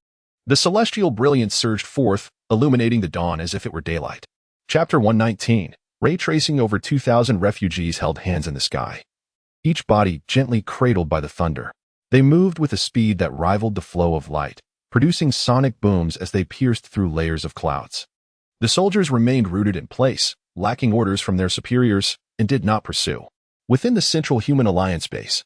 The celestial brilliance surged forth, illuminating the dawn as if it were daylight. Chapter 119. Ray tracing. Over 2,000 refugees held hands in the sky. each body gently cradled by the thunder. They moved with a speed that rivaled the flow of light, producing sonic booms as they pierced through layers of clouds. The soldiers remained rooted in place, lacking orders from their superiors, and did not pursue. Within the central human alliance base,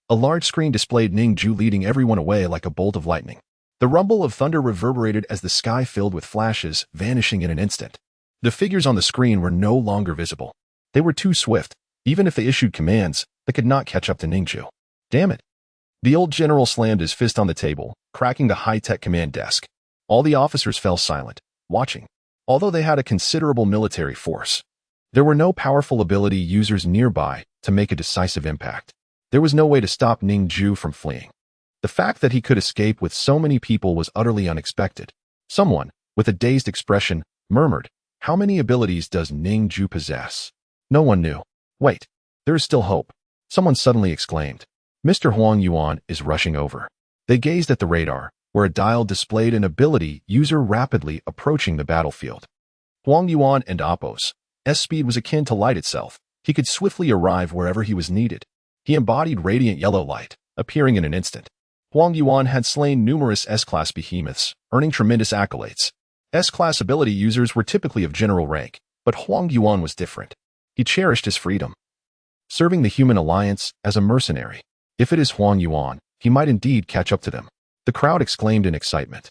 a large screen displayed Ning Jue leading everyone away like a bolt of lightning. The rumble of thunder reverberated as the sky filled with flashes, vanishing in an instant. The figures on the screen were no longer visible. They were too swift. Even if they issued commands, they could not catch up to Ning Jue. Damn it. The old general slammed his fist on the table, cracking the high-tech command desk. All the officers fell silent, watching. Although they had a considerable military force, there were no powerful ability users nearby to make a decisive impact. There was no way to stop Ning Jue from fleeing. The fact that he could escape with so many people was utterly unexpected. Someone, with a dazed expression, murmured, "How many abilities does Ning Jue possess?" No one knew. "Wait, there is still hope," someone suddenly exclaimed. Mr. Huang Yuan is rushing over. They gazed at the radar, where a dial displayed an ability user rapidly approaching the battlefield. Huang Yuan and Appo's speed was akin to light itself. He could swiftly arrive wherever he was needed. He embodied radiant yellow light, appearing in an instant. Huang Yuan had slain numerous S-class behemoths, earning tremendous accolades. S-class ability users were typically of general rank, but Huang Yuan was different. He cherished his freedom, serving the human alliance as a mercenary. If it is Huang Yuan, he might indeed catch up to them. The crowd exclaimed in excitement.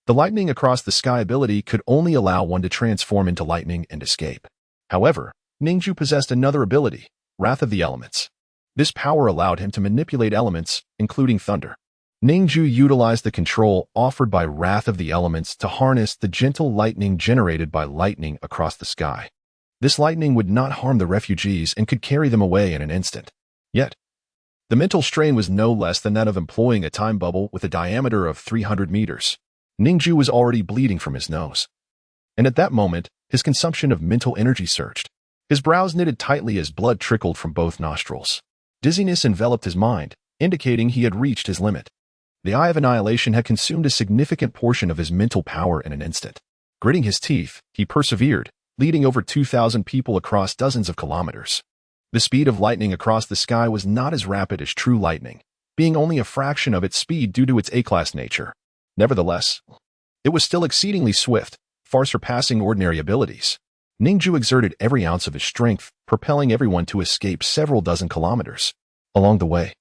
The lightning across the sky ability could only allow one to transform into lightning and escape. However, Ning Jue possessed another ability, Wrath of the Elements. This power allowed him to manipulate elements, including thunder. Ning Jue utilized the control offered by Wrath of the Elements to harness the gentle lightning generated by lightning across the sky. This lightning would not harm the refugees and could carry them away in an instant. Yet, the mental strain was no less than that of employing a time bubble with a diameter of 300 meters. Ning Jue was already bleeding from his nose. And at that moment, his consumption of mental energy surged. His brows knitted tightly as blood trickled from both nostrils. Dizziness enveloped his mind, indicating he had reached his limit. The Eye of Annihilation had consumed a significant portion of his mental power in an instant. Gritting his teeth, he persevered, leading over 2,000 people across dozens of kilometers. The speed of lightning across the sky was not as rapid as true lightning, being only a fraction of its speed due to its A-class nature. Nevertheless, it was still exceedingly swift, far surpassing ordinary abilities. Ning Jue exerted every ounce of his strength, propelling everyone to escape several dozen kilometers. Along the way,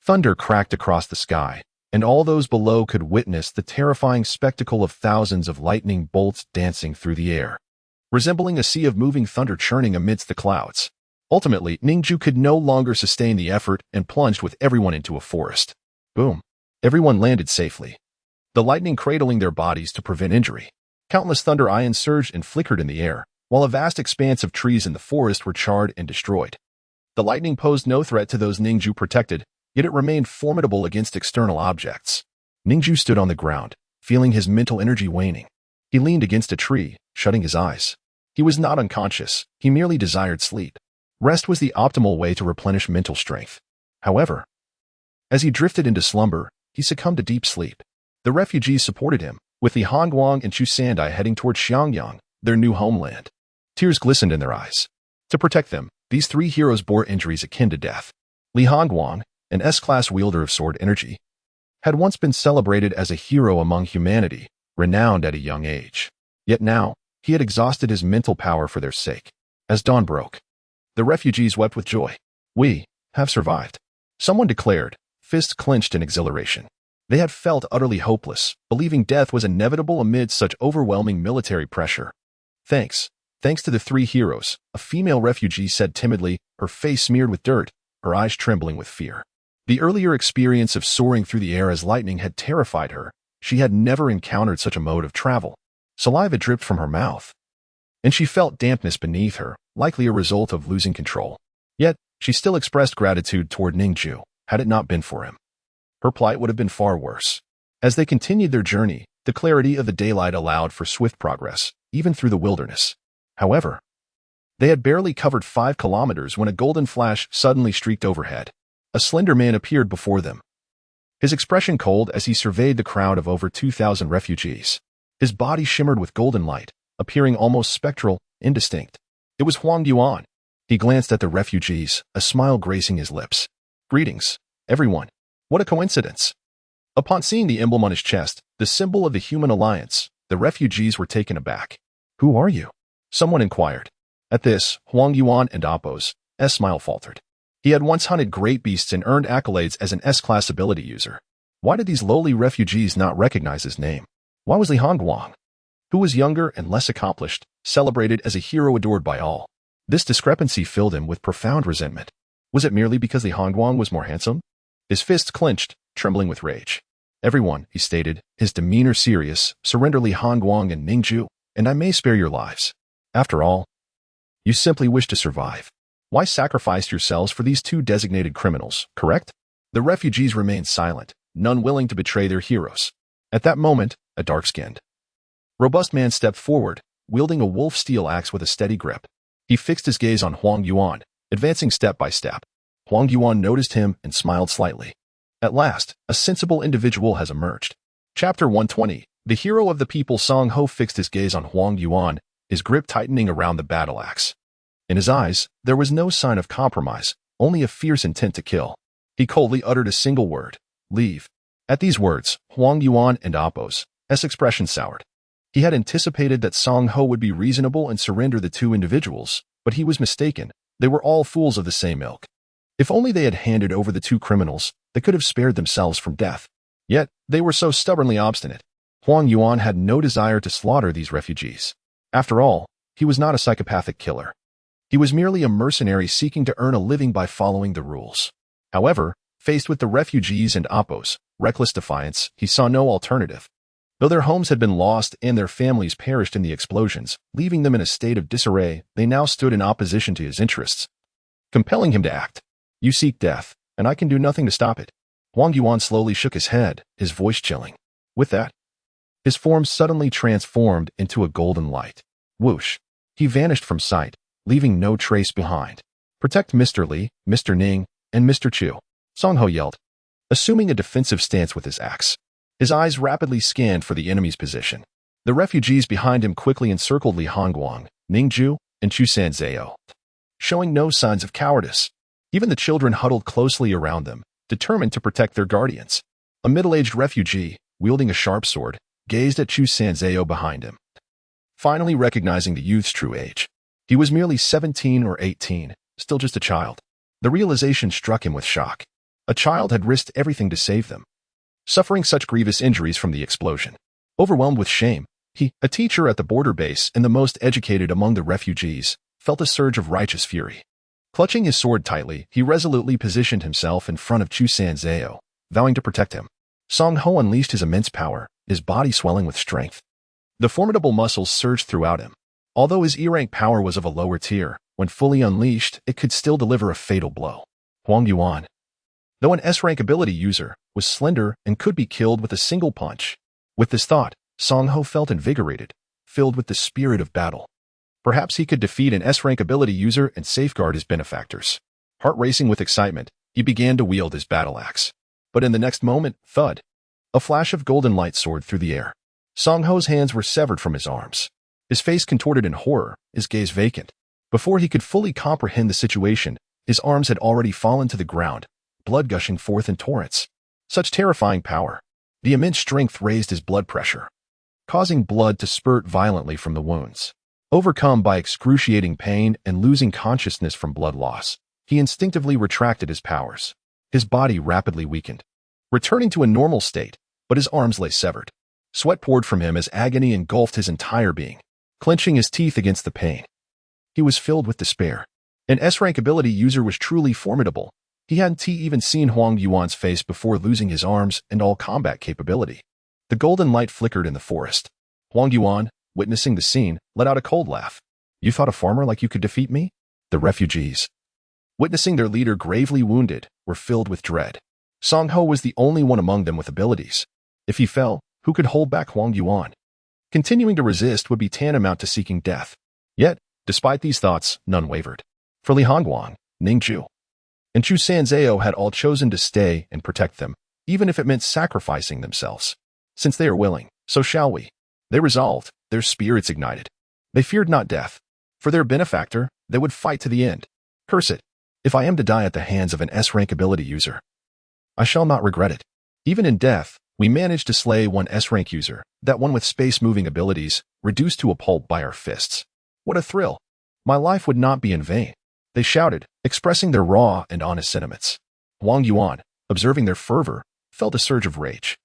thunder cracked across the sky, and all those below could witness the terrifying spectacle of thousands of lightning bolts dancing through the air, resembling a sea of moving thunder churning amidst the clouds. Ultimately, Ning Jue could no longer sustain the effort and plunged with everyone into a forest. Boom. Everyone landed safely, the lightning cradling their bodies to prevent injury. Countless thunder ions surged and flickered in the air, while a vast expanse of trees in the forest were charred and destroyed. The lightning posed no threat to those Ning Jue protected, yet it remained formidable against external objects. Ning Jue stood on the ground, feeling his mental energy waning. He leaned against a tree, shutting his eyes. He was not unconscious, he merely desired sleep. Rest was the optimal way to replenish mental strength. However, as he drifted into slumber, he succumbed to deep sleep. The refugees supported him, with the Hongguang and Chu Sandai heading toward Xiangyang, their new homeland. Tears glistened in their eyes. To protect them, these three heroes bore injuries akin to death. Li Hongguang, an S-class wielder of sword energy, had once been celebrated as a hero among humanity, renowned at a young age. Yet now, he had exhausted his mental power for their sake. As dawn broke, the refugees wept with joy. "We have survived," someone declared, fists clenched in exhilaration. They had felt utterly hopeless, believing death was inevitable amid such overwhelming military pressure. Thanks to the three heroes," a female refugee said timidly, her face smeared with dirt, her eyes trembling with fear. The earlier experience of soaring through the air as lightning had terrified her. She had never encountered such a mode of travel. Saliva dripped from her mouth, and she felt dampness beneath her, likely a result of losing control. Yet, she still expressed gratitude toward Ning Jue. Had it not been for him, her plight would have been far worse. As they continued their journey, the clarity of the daylight allowed for swift progress, even through the wilderness. However, they had barely covered 5 kilometers when a golden flash suddenly streaked overhead. A slender man appeared before them, his expression cold as he surveyed the crowd of over 2,000 refugees. His body shimmered with golden light, appearing almost spectral, indistinct. It was Huang Yuan. He glanced at the refugees, a smile gracing his lips. Greetings, everyone. What a coincidence. Upon seeing the emblem on his chest, the symbol of the human alliance, the refugees were taken aback. Who are you? Someone inquired. At this, Huang Yuan and Appo's smile faltered. He had once hunted great beasts and earned accolades as an S-class ability user. Why did these lowly refugees not recognize his name? Why was Li Hongguang, who was younger and less accomplished, celebrated as a hero adored by all? This discrepancy filled him with profound resentment. Was it merely because Li Hongguang was more handsome? His fists clenched, trembling with rage. Everyone, he stated, his demeanor serious, surrender Li Hongguang and Ning Jue, and I may spare your lives. After all, you simply wish to survive. Why sacrifice yourselves for these two designated criminals, correct? The refugees remained silent, none willing to betray their heroes. At that moment, a dark-skinned, robust man stepped forward, wielding a wolf steel axe with a steady grip. He fixed his gaze on Huang Yuan, advancing step by step. Huang Yuan noticed him and smiled slightly. At last, a sensible individual has emerged. Chapter 120. The hero of the people. Song Ho fixed his gaze on Huang Yuan, his grip tightening around the battle axe. In his eyes, there was no sign of compromise, only a fierce intent to kill. He coldly uttered a single word, leave. At these words, Huang Yuan and Appo's expression soured. He had anticipated that Song Ho would be reasonable and surrender the two individuals, but he was mistaken. They were all fools of the same ilk. If only they had handed over the two criminals, they could have spared themselves from death. Yet, they were so stubbornly obstinate. Huang Yuan had no desire to slaughter these refugees. After all, he was not a psychopathic killer. He was merely a mercenary seeking to earn a living by following the rules. However, faced with the refugees and Appo's reckless defiance, he saw no alternative. Though their homes had been lost and their families perished in the explosions, leaving them in a state of disarray, they now stood in opposition to his interests, compelling him to act. You seek death, and I can do nothing to stop it. Huang Yuan slowly shook his head, his voice chilling. With that, his form suddenly transformed into a golden light. Whoosh! He vanished from sight, leaving no trace behind. Protect Mr. Li, Mr. Ning, and Mr. Chu, Song Ho yelled, assuming a defensive stance with his axe. His eyes rapidly scanned for the enemy's position. The refugees behind him quickly encircled Li Hongguang, Ning Jue, and Chu Sanzao, showing no signs of cowardice. Even the children huddled closely around them, determined to protect their guardians. A middle-aged refugee, wielding a sharp sword, gazed at Chu Sanzao behind him, finally recognizing the youth's true age. He was merely 17 or 18, still just a child. The realization struck him with shock. A child had risked everything to save them, suffering such grievous injuries from the explosion. Overwhelmed with shame, he, a teacher at the border base and the most educated among the refugees, felt a surge of righteous fury. Clutching his sword tightly, he resolutely positioned himself in front of Chu Sanzao, vowing to protect him. Song Ho unleashed his immense power, his body swelling with strength. The formidable muscles surged throughout him. Although his E-rank power was of a lower tier, when fully unleashed, it could still deliver a fatal blow. Huang Yuan, though an S-rank ability user, was slender and could be killed with a single punch. With this thought, Song Ho felt invigorated, filled with the spirit of battle. Perhaps he could defeat an S-rank ability user and safeguard his benefactors. Heart racing with excitement, he began to wield his battle axe. But in the next moment, thud! A flash of golden light soared through the air. Song Ho's hands were severed from his arms. His face contorted in horror, his gaze vacant. Before he could fully comprehend the situation, his arms had already fallen to the ground, blood gushing forth in torrents. Such terrifying power. The immense strength raised his blood pressure, causing blood to spurt violently from the wounds. Overcome by excruciating pain and losing consciousness from blood loss, he instinctively retracted his powers. His body rapidly weakened, returning to a normal state, but his arms lay severed. Sweat poured from him as agony engulfed his entire being, clenching his teeth against the pain. He was filled with despair. An S-rank ability user was truly formidable. He hadn't even seen Huang Yuan's face before losing his arms and all combat capability. The golden light flickered in the forest. Huang Yuan, witnessing the scene, let out a cold laugh. You thought a farmer like you could defeat me? The refugees, witnessing their leader gravely wounded, were filled with dread. Song Ho was the only one among them with abilities. If he fell, who could hold back Huang Yuan? Continuing to resist would be tantamount to seeking death. Yet, despite these thoughts, none wavered. For Li Hongguang, Ning Jue, and Chu Sanzao had all chosen to stay and protect them, even if it meant sacrificing themselves. Since they are willing, so shall we. They resolved, their spirits ignited. They feared not death. For their benefactor, they would fight to the end. Curse it. If I am to die at the hands of an S-rank ability user, I shall not regret it. Even in death, we managed to slay one S-rank user, that one with space-moving abilities, reduced to a pulp by our fists. What a thrill. My life would not be in vain. They shouted, expressing their raw and honest sentiments. Huang Yuan, observing their fervor, felt a surge of rage.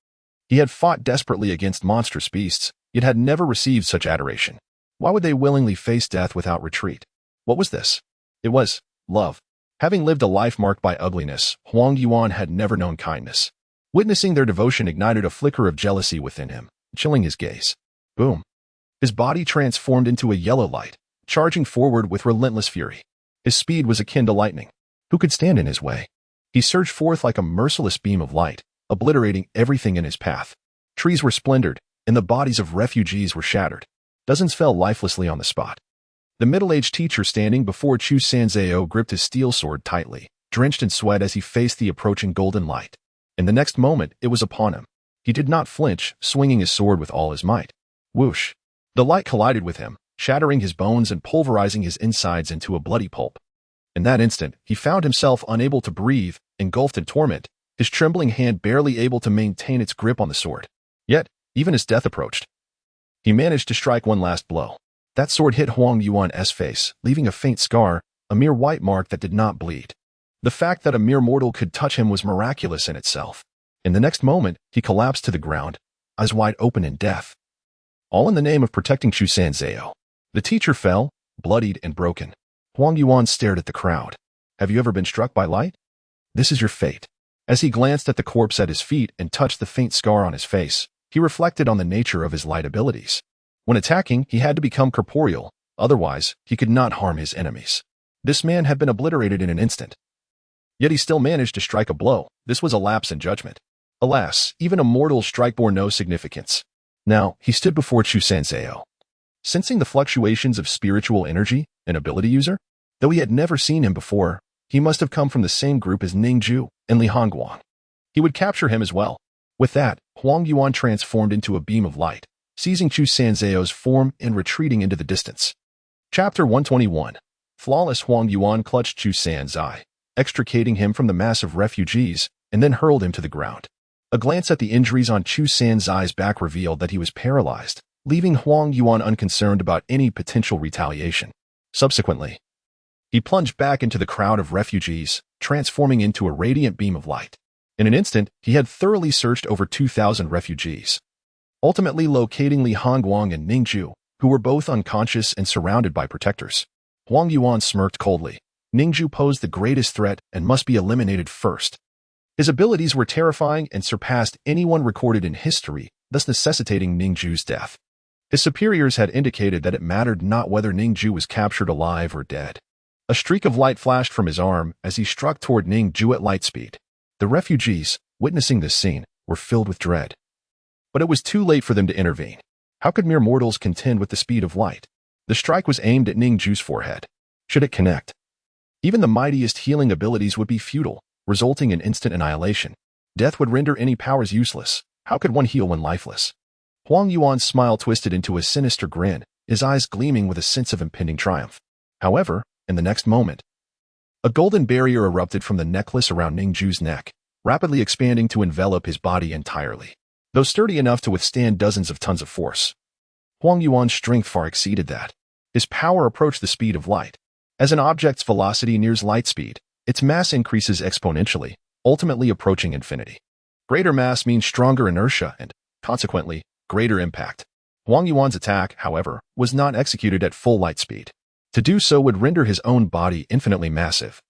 He had fought desperately against monstrous beasts, yet had never received such adoration. Why would they willingly face death without retreat? What was this? It was love. Having lived a life marked by ugliness, Huang Yuan had never known kindness. Witnessing their devotion ignited a flicker of jealousy within him, chilling his gaze. Boom. His body transformed into a yellow light, charging forward with relentless fury. His speed was akin to lightning. Who could stand in his way? He surged forth like a merciless beam of light, obliterating everything in his path. Trees were splintered, and the bodies of refugees were shattered. Dozens fell lifelessly on the spot. The middle-aged teacher standing before Chu Sanzao gripped his steel sword tightly, drenched in sweat as he faced the approaching golden light. In the next moment, it was upon him. He did not flinch, swinging his sword with all his might. Whoosh! The light collided with him, shattering his bones and pulverizing his insides into a bloody pulp. In that instant, he found himself unable to breathe, engulfed in torment, his trembling hand barely able to maintain its grip on the sword. Yet, even as death approached, he managed to strike one last blow. That sword hit Huang Yuan's face, leaving a faint scar, a mere white mark that did not bleed. The fact that a mere mortal could touch him was miraculous in itself. In the next moment, he collapsed to the ground, eyes wide open in death. All in the name of protecting Chu Sanzao. The teacher fell, bloodied and broken. Huang Yuan stared at the crowd. Have you ever been struck by light? This is your fate. As he glanced at the corpse at his feet and touched the faint scar on his face, he reflected on the nature of his light abilities. When attacking, he had to become corporeal, otherwise, he could not harm his enemies. This man had been obliterated in an instant. Yet he still managed to strike a blow. This was a lapse in judgment. Alas, even a mortal's strike bore no significance. Now, he stood before Chu Sanzao. Sensing the fluctuations of spiritual energy, an ability user, though he had never seen him before, he must have come from the same group as Ning Jue and Li Hongguang. He would capture him as well. With that, Huang Yuan transformed into a beam of light, seizing Chu Sanzao's form and retreating into the distance. Chapter 121. Flawless Huang Yuan clutched Chu Sanzai, extricating him from the mass of refugees, and then hurled him to the ground. A glance at the injuries on Chu Sanzai's back revealed that he was paralyzed, leaving Huang Yuan unconcerned about any potential retaliation. Subsequently, he plunged back into the crowd of refugees, transforming into a radiant beam of light. In an instant, he had thoroughly searched over 2,000 refugees, ultimately locating Li Hongguang and Ning Jue, who were both unconscious and surrounded by protectors. Huang Yuan smirked coldly. Ning Jue posed the greatest threat and must be eliminated first. His abilities were terrifying and surpassed anyone recorded in history, thus necessitating Ning Jue's death. His superiors had indicated that it mattered not whether Ning Jue was captured alive or dead. A streak of light flashed from his arm as he struck toward Ning Jue at light speed. The refugees, witnessing this scene, were filled with dread. But it was too late for them to intervene. How could mere mortals contend with the speed of light? The strike was aimed at Ning Jue's forehead. Should it connect? Even the mightiest healing abilities would be futile, resulting in instant annihilation. Death would render any powers useless. How could one heal when lifeless? Huang Yuan's smile twisted into a sinister grin, his eyes gleaming with a sense of impending triumph. However, in the next moment, a golden barrier erupted from the necklace around Ning Jue's neck, rapidly expanding to envelop his body entirely. Though sturdy enough to withstand dozens of tons of force, Huang Yuan's strength far exceeded that. His power approached the speed of light. As an object's velocity nears light speed, its mass increases exponentially, ultimately approaching infinity. Greater mass means stronger inertia and, consequently, greater impact. Huang Yuan's attack, however, was not executed at full light speed. To do so would render his own body infinitely massive,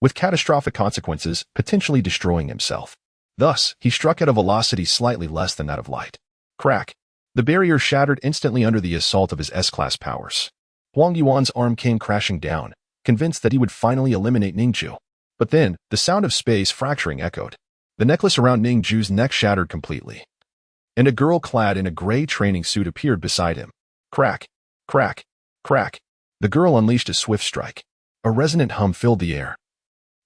with catastrophic consequences, potentially destroying himself. Thus, he struck at a velocity slightly less than that of light. Crack! The barrier shattered instantly under the assault of his S-class powers. Huang Yuan's arm came crashing down, convinced that he would finally eliminate Ning Jue. But then, the sound of space fracturing echoed. The necklace around Ning Jue's neck shattered completely, and a girl clad in a gray training suit appeared beside him. Crack! Crack! Crack! The girl unleashed a swift strike. A resonant hum filled the air,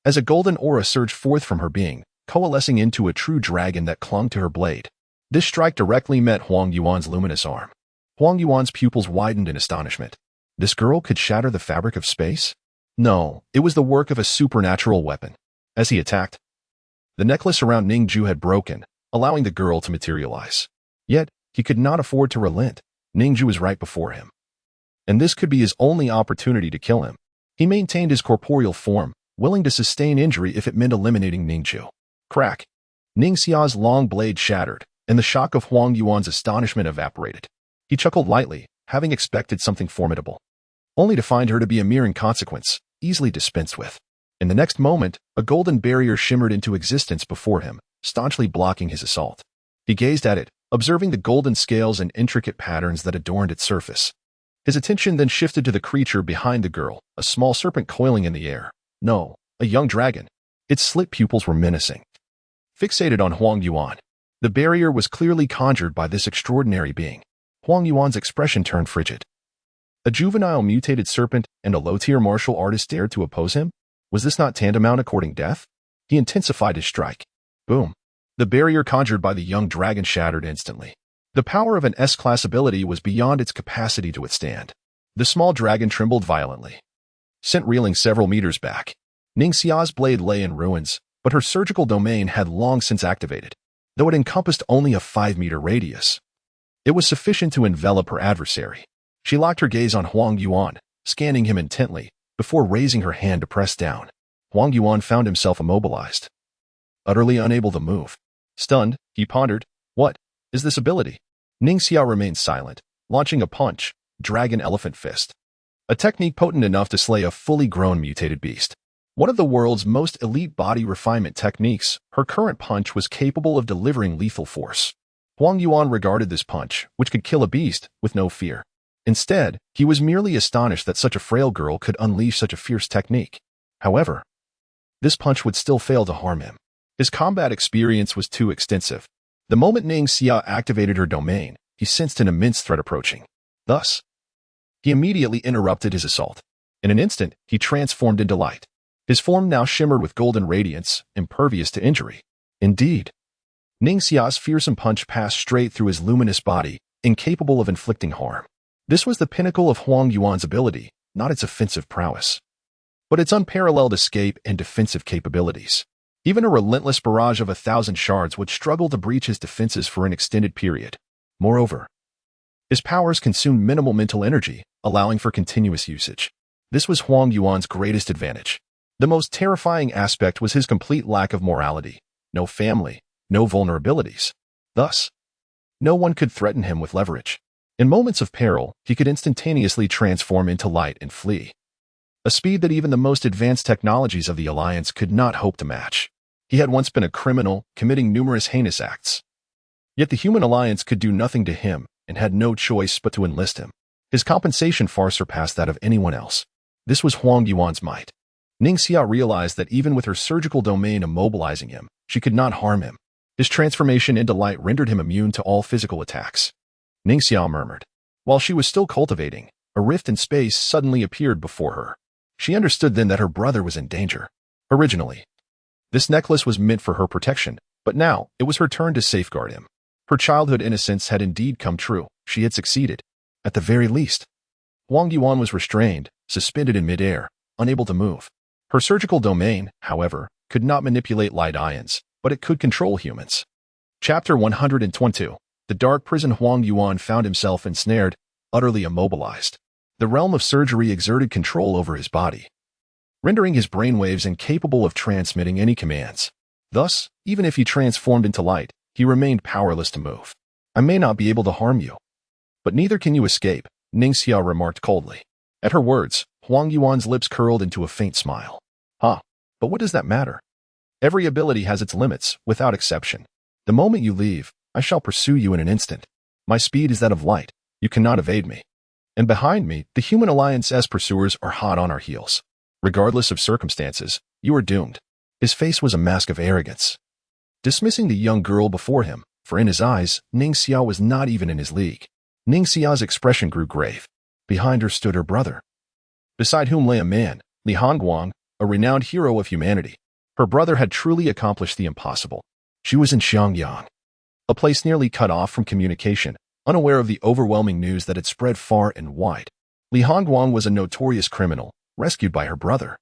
as a golden aura surged forth from her being, coalescing into a true dragon that clung to her blade. This strike directly met Huang Yuan's luminous arm. Huang Yuan's pupils widened in astonishment. This girl could shatter the fabric of space? No, it was the work of a supernatural weapon. As he attacked, the necklace around Ning Jue had broken, allowing the girl to materialize. Yet, he could not afford to relent. Ning Jue was right before him, and this could be his only opportunity to kill him. He maintained his corporeal form, willing to sustain injury if it meant eliminating Ning Jue. Crack! Ning Xia's long blade shattered, and the shock of Huang Yuan's astonishment evaporated. He chuckled lightly, having expected something formidable, only to find her to be a mere inconsequence, easily dispensed with. In the next moment, a golden barrier shimmered into existence before him, staunchly blocking his assault. He gazed at it, observing the golden scales and intricate patterns that adorned its surface. His attention then shifted to the creature behind the girl, a small serpent coiling in the air. No, a young dragon. Its slit pupils were menacing. Fixated on Huang Yuan, the barrier was clearly conjured by this extraordinary being. Huang Yuan's expression turned frigid. A juvenile mutated serpent and a low-tier martial artist dared to oppose him? Was this not tantamount to courting death? He intensified his strike. Boom. The barrier conjured by the young dragon shattered instantly. The power of an S-class ability was beyond its capacity to withstand. The small dragon trembled violently, sent reeling several meters back. Ning Xia's blade lay in ruins, but her surgical domain had long since activated, though it encompassed only a 5-meter radius. It was sufficient to envelop her adversary. She locked her gaze on Huang Yuan, scanning him intently, before raising her hand to press down. Huang Yuan found himself immobilized, utterly unable to move. Stunned, he pondered, what is this ability? Ning Xia remained silent, launching a punch, Dragon Elephant Fist, a technique potent enough to slay a fully grown mutated beast. One of the world's most elite body refinement techniques, her current punch was capable of delivering lethal force. Huang Yuan regarded this punch, which could kill a beast, with no fear. Instead, he was merely astonished that such a frail girl could unleash such a fierce technique. However, this punch would still fail to harm him. His combat experience was too extensive. The moment Ning Xia activated her domain, he sensed an immense threat approaching. Thus, he immediately interrupted his assault. In an instant, he transformed into light. His form now shimmered with golden radiance, impervious to injury. Indeed, Ning Xia's fearsome punch passed straight through his luminous body, incapable of inflicting harm. This was the pinnacle of Huang Yuan's ability, not its offensive prowess, but its unparalleled escape and defensive capabilities. Even a relentless barrage of 1,000 shards would struggle to breach his defenses for an extended period. Moreover, his powers consumed minimal mental energy, allowing for continuous usage. This was Huang Yuan's greatest advantage. The most terrifying aspect was his complete lack of morality. No family, no vulnerabilities. Thus, no one could threaten him with leverage. In moments of peril, he could instantaneously transform into light and flee, a speed that even the most advanced technologies of the Alliance could not hope to match. He had once been a criminal, committing numerous heinous acts. Yet the human Alliance could do nothing to him and had no choice but to enlist him. His compensation far surpassed that of anyone else. This was Huang Yuan's might. Ning Xia realized that even with her surgical domain immobilizing him, she could not harm him. His transformation into light rendered him immune to all physical attacks. Ning Xia murmured. While she was still cultivating, a rift in space suddenly appeared before her. She understood then that her brother was in danger. Originally, this necklace was meant for her protection, but now it was her turn to safeguard him. Her childhood innocence had indeed come true. She had succeeded. At the very least, Huang Yuan was restrained, suspended in midair, unable to move. Her surgical domain, however, could not manipulate light ions, but it could control humans. Chapter 122. The dark prison. Huang Yuan found himself ensnared, utterly immobilized. The realm of surgery exerted control over his body, rendering his brainwaves incapable of transmitting any commands. Thus, even if he transformed into light, he remained powerless to move. I may not be able to harm you, but neither can you escape, Ning Xia remarked coldly. At her words, Huang Yuan's lips curled into a faint smile. But what does that matter? Every ability has its limits, without exception. The moment you leave, I shall pursue you in an instant. My speed is that of light. You cannot evade me. And behind me, the Human Alliance's pursuers are hot on our heels. Regardless of circumstances, you are doomed. His face was a mask of arrogance, dismissing the young girl before him, for in his eyes, Ning Xia was not even in his league. Ning Xia's expression grew grave. Behind her stood her brother, beside whom lay a man, Li Hongguang, a renowned hero of humanity. Her brother had truly accomplished the impossible. She was in Xiangyang, a place nearly cut off from communication, unaware of the overwhelming news that had spread far and wide. Li Hongguang was a notorious criminal, rescued by her brother.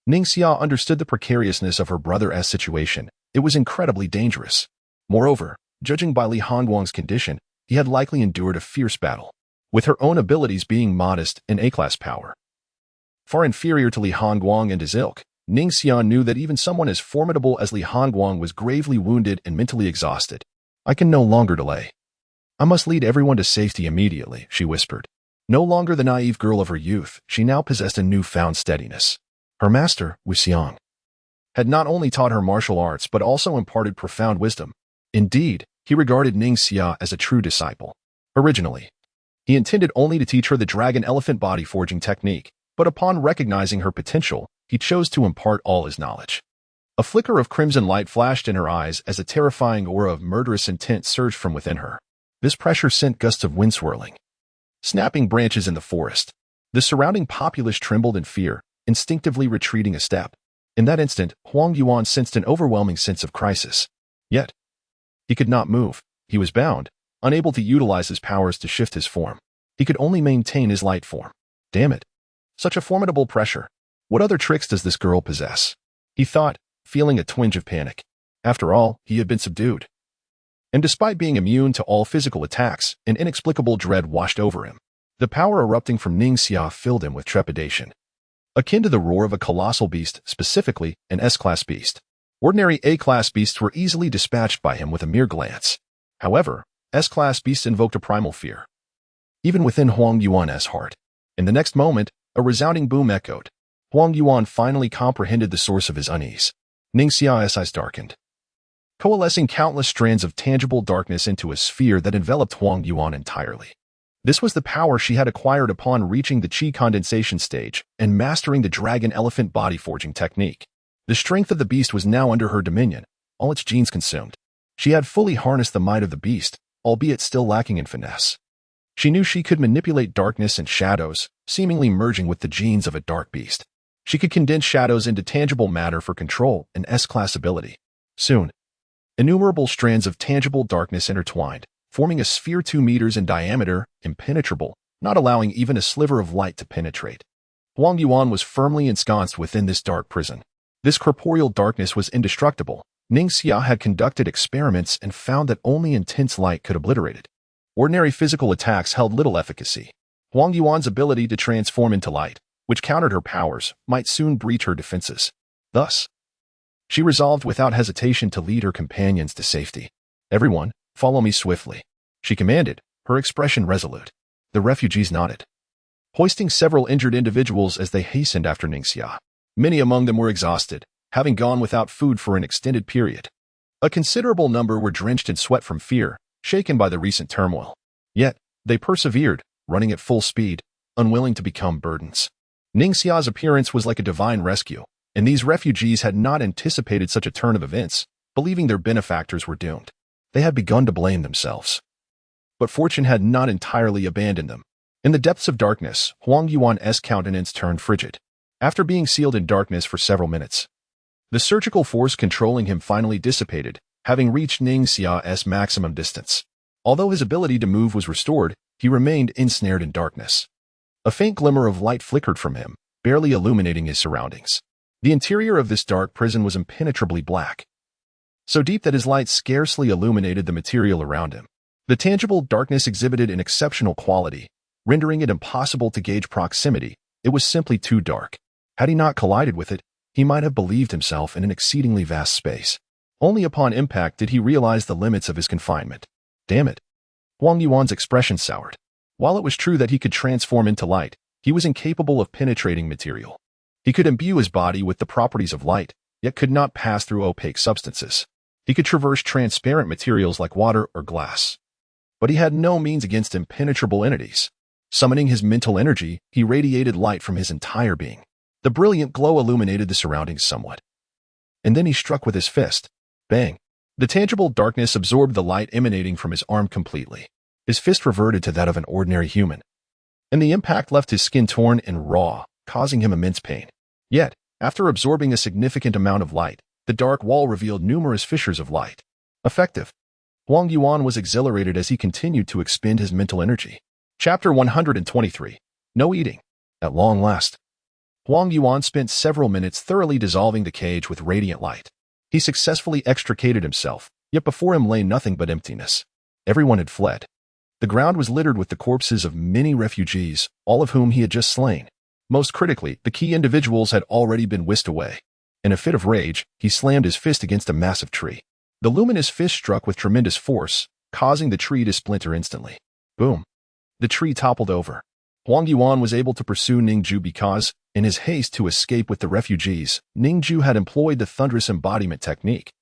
Ning Jue understood the precariousness of her brother's situation. It was incredibly dangerous. Moreover, judging by Li Hongguang's condition, he had likely endured a fierce battle, with her own abilities being modest and A-class power. Far inferior to Li Hongguang and his ilk, Ning Jue knew that even someone as formidable as Li Hongguang was gravely wounded and mentally exhausted. I can no longer delay. I must lead everyone to safety immediately, she whispered. No longer the naive girl of her youth, she now possessed a newfound steadiness. Her master, Wu Xiang, had not only taught her martial arts but also imparted profound wisdom. Indeed, he regarded Ning Jue as a true disciple. Originally, he intended only to teach her the dragon elephant body forging technique, but upon recognizing her potential, he chose to impart all his knowledge. A flicker of crimson light flashed in her eyes as a terrifying aura of murderous intent surged from within her. This pressure sent gusts of wind swirling, snapping branches in the forest. The surrounding populace trembled in fear, instinctively retreating a step. In that instant, Huang Yuan sensed an overwhelming sense of crisis. Yet, he could not move. He was bound, unable to utilize his powers to shift his form. He could only maintain his light form. Damn it. Such a formidable pressure. What other tricks does this girl possess? He thought, feeling a twinge of panic. After all, he had been subdued. And despite being immune to all physical attacks, an inexplicable dread washed over him. The power erupting from Ning Jue filled him with trepidation, akin to the roar of a colossal beast, specifically an S-class beast. Ordinary A-class beasts were easily dispatched by him with a mere glance. However, S-class beasts invoked a primal fear, even within Huang Yuan's heart. In the next moment, a resounding boom echoed. Huang Yuan finally comprehended the source of his unease. Ning Jue's eyes darkened, coalescing countless strands of tangible darkness into a sphere that enveloped Huang Yuan entirely. This was the power she had acquired upon reaching the qi condensation stage and mastering the dragon elephant body forging technique. The strength of the beast was now under her dominion, all its genes consumed. She had fully harnessed the might of the beast, albeit still lacking in finesse. She knew she could manipulate darkness and shadows, seemingly merging with the genes of a dark beast. She could condense shadows into tangible matter for control and S-class ability. Soon, innumerable strands of tangible darkness intertwined, forming a sphere 2 meters in diameter, impenetrable, not allowing even a sliver of light to penetrate. Huang Yuan was firmly ensconced within this dark prison. This corporeal darkness was indestructible. Ning Jue had conducted experiments and found that only intense light could obliterate it. Ordinary physical attacks held little efficacy. Huang Yuan's ability to transform into light, which countered her powers, might soon breach her defenses. Thus, she resolved without hesitation to lead her companions to safety. Everyone, follow me swiftly, she commanded, her expression resolute. The refugees nodded, hoisting several injured individuals as they hastened after Ning Jue. Many among them were exhausted, having gone without food for an extended period. A considerable number were drenched in sweat from fear, shaken by the recent turmoil. Yet, they persevered, running at full speed, unwilling to become burdens. Ning Jue's appearance was like a divine rescue, and these refugees had not anticipated such a turn of events, believing their benefactors were doomed. They had begun to blame themselves. But fortune had not entirely abandoned them. In the depths of darkness, Huang Yuan's countenance turned frigid. After being sealed in darkness for several minutes, the surgical force controlling him finally dissipated, having reached Ning Jue's maximum distance. Although his ability to move was restored, he remained ensnared in darkness. A faint glimmer of light flickered from him, barely illuminating his surroundings. The interior of this dark prison was impenetrably black, so deep that his light scarcely illuminated the material around him. The tangible darkness exhibited an exceptional quality, rendering it impossible to gauge proximity. It was simply too dark. Had he not collided with it, he might have believed himself in an exceedingly vast space. Only upon impact did he realize the limits of his confinement. Damn it. Huang Yuan's expression soured. While it was true that he could transform into light, he was incapable of penetrating material. He could imbue his body with the properties of light, yet could not pass through opaque substances. He could traverse transparent materials like water or glass. But he had no means against impenetrable entities. Summoning his mental energy, he radiated light from his entire being. The brilliant glow illuminated the surroundings somewhat. And then he struck with his fist. Bang! The tangible darkness absorbed the light emanating from his arm completely. His fist reverted to that of an ordinary human, and the impact left his skin torn and raw, causing him immense pain. Yet, after absorbing a significant amount of light, the dark wall revealed numerous fissures of light. Effective. Huang Yuan was exhilarated as he continued to expend his mental energy. Chapter 123. No eating. At long last, Huang Yuan spent several minutes thoroughly dissolving the cage with radiant light. He successfully extricated himself, yet before him lay nothing but emptiness. Everyone had fled. The ground was littered with the corpses of many refugees, all of whom he had just slain. Most critically, the key individuals had already been whisked away. In a fit of rage, he slammed his fist against a massive tree. The luminous fist struck with tremendous force, causing the tree to splinter instantly. Boom. The tree toppled over. Huang Yuan was able to pursue Ning Jue because, in his haste to escape with the refugees, Ning Jue had employed the thunderous embodiment technique.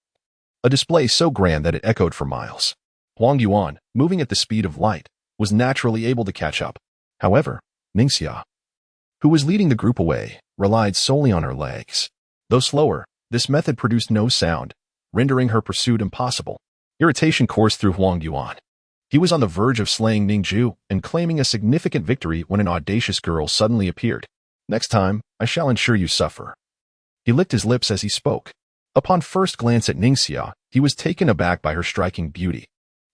A display so grand that it echoed for miles. Huang Yuan, moving at the speed of light, was naturally able to catch up. However, Ning Jue, who was leading the group away, relied solely on her legs. Though slower, this method produced no sound, rendering her pursuit impossible. Irritation coursed through Huang Yuan. He was on the verge of slaying Ning Jue and claiming a significant victory when an audacious girl suddenly appeared. Next time, I shall ensure you suffer. He licked his lips as he spoke. Upon first glance at Ning Jue, he was taken aback by her striking beauty.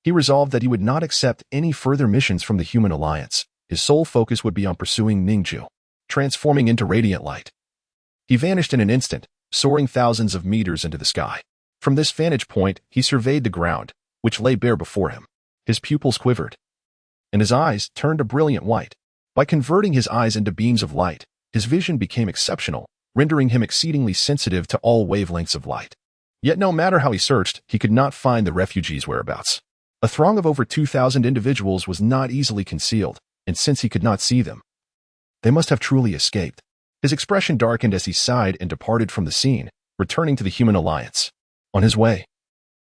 He resolved that he would not accept any further missions from the human alliance. His sole focus would be on pursuing Ning Jue, transforming into radiant light. He vanished in an instant, soaring thousands of meters into the sky. From this vantage point, he surveyed the ground, which lay bare before him. His pupils quivered, and his eyes turned a brilliant white. By converting his eyes into beams of light, his vision became exceptional, rendering him exceedingly sensitive to all wavelengths of light. Yet no matter how he searched, he could not find the refugees' whereabouts. A throng of over 2,000 individuals was not easily concealed, and since he could not see them, they must have truly escaped. His expression darkened as he sighed and departed from the scene, returning to the human alliance. On his way,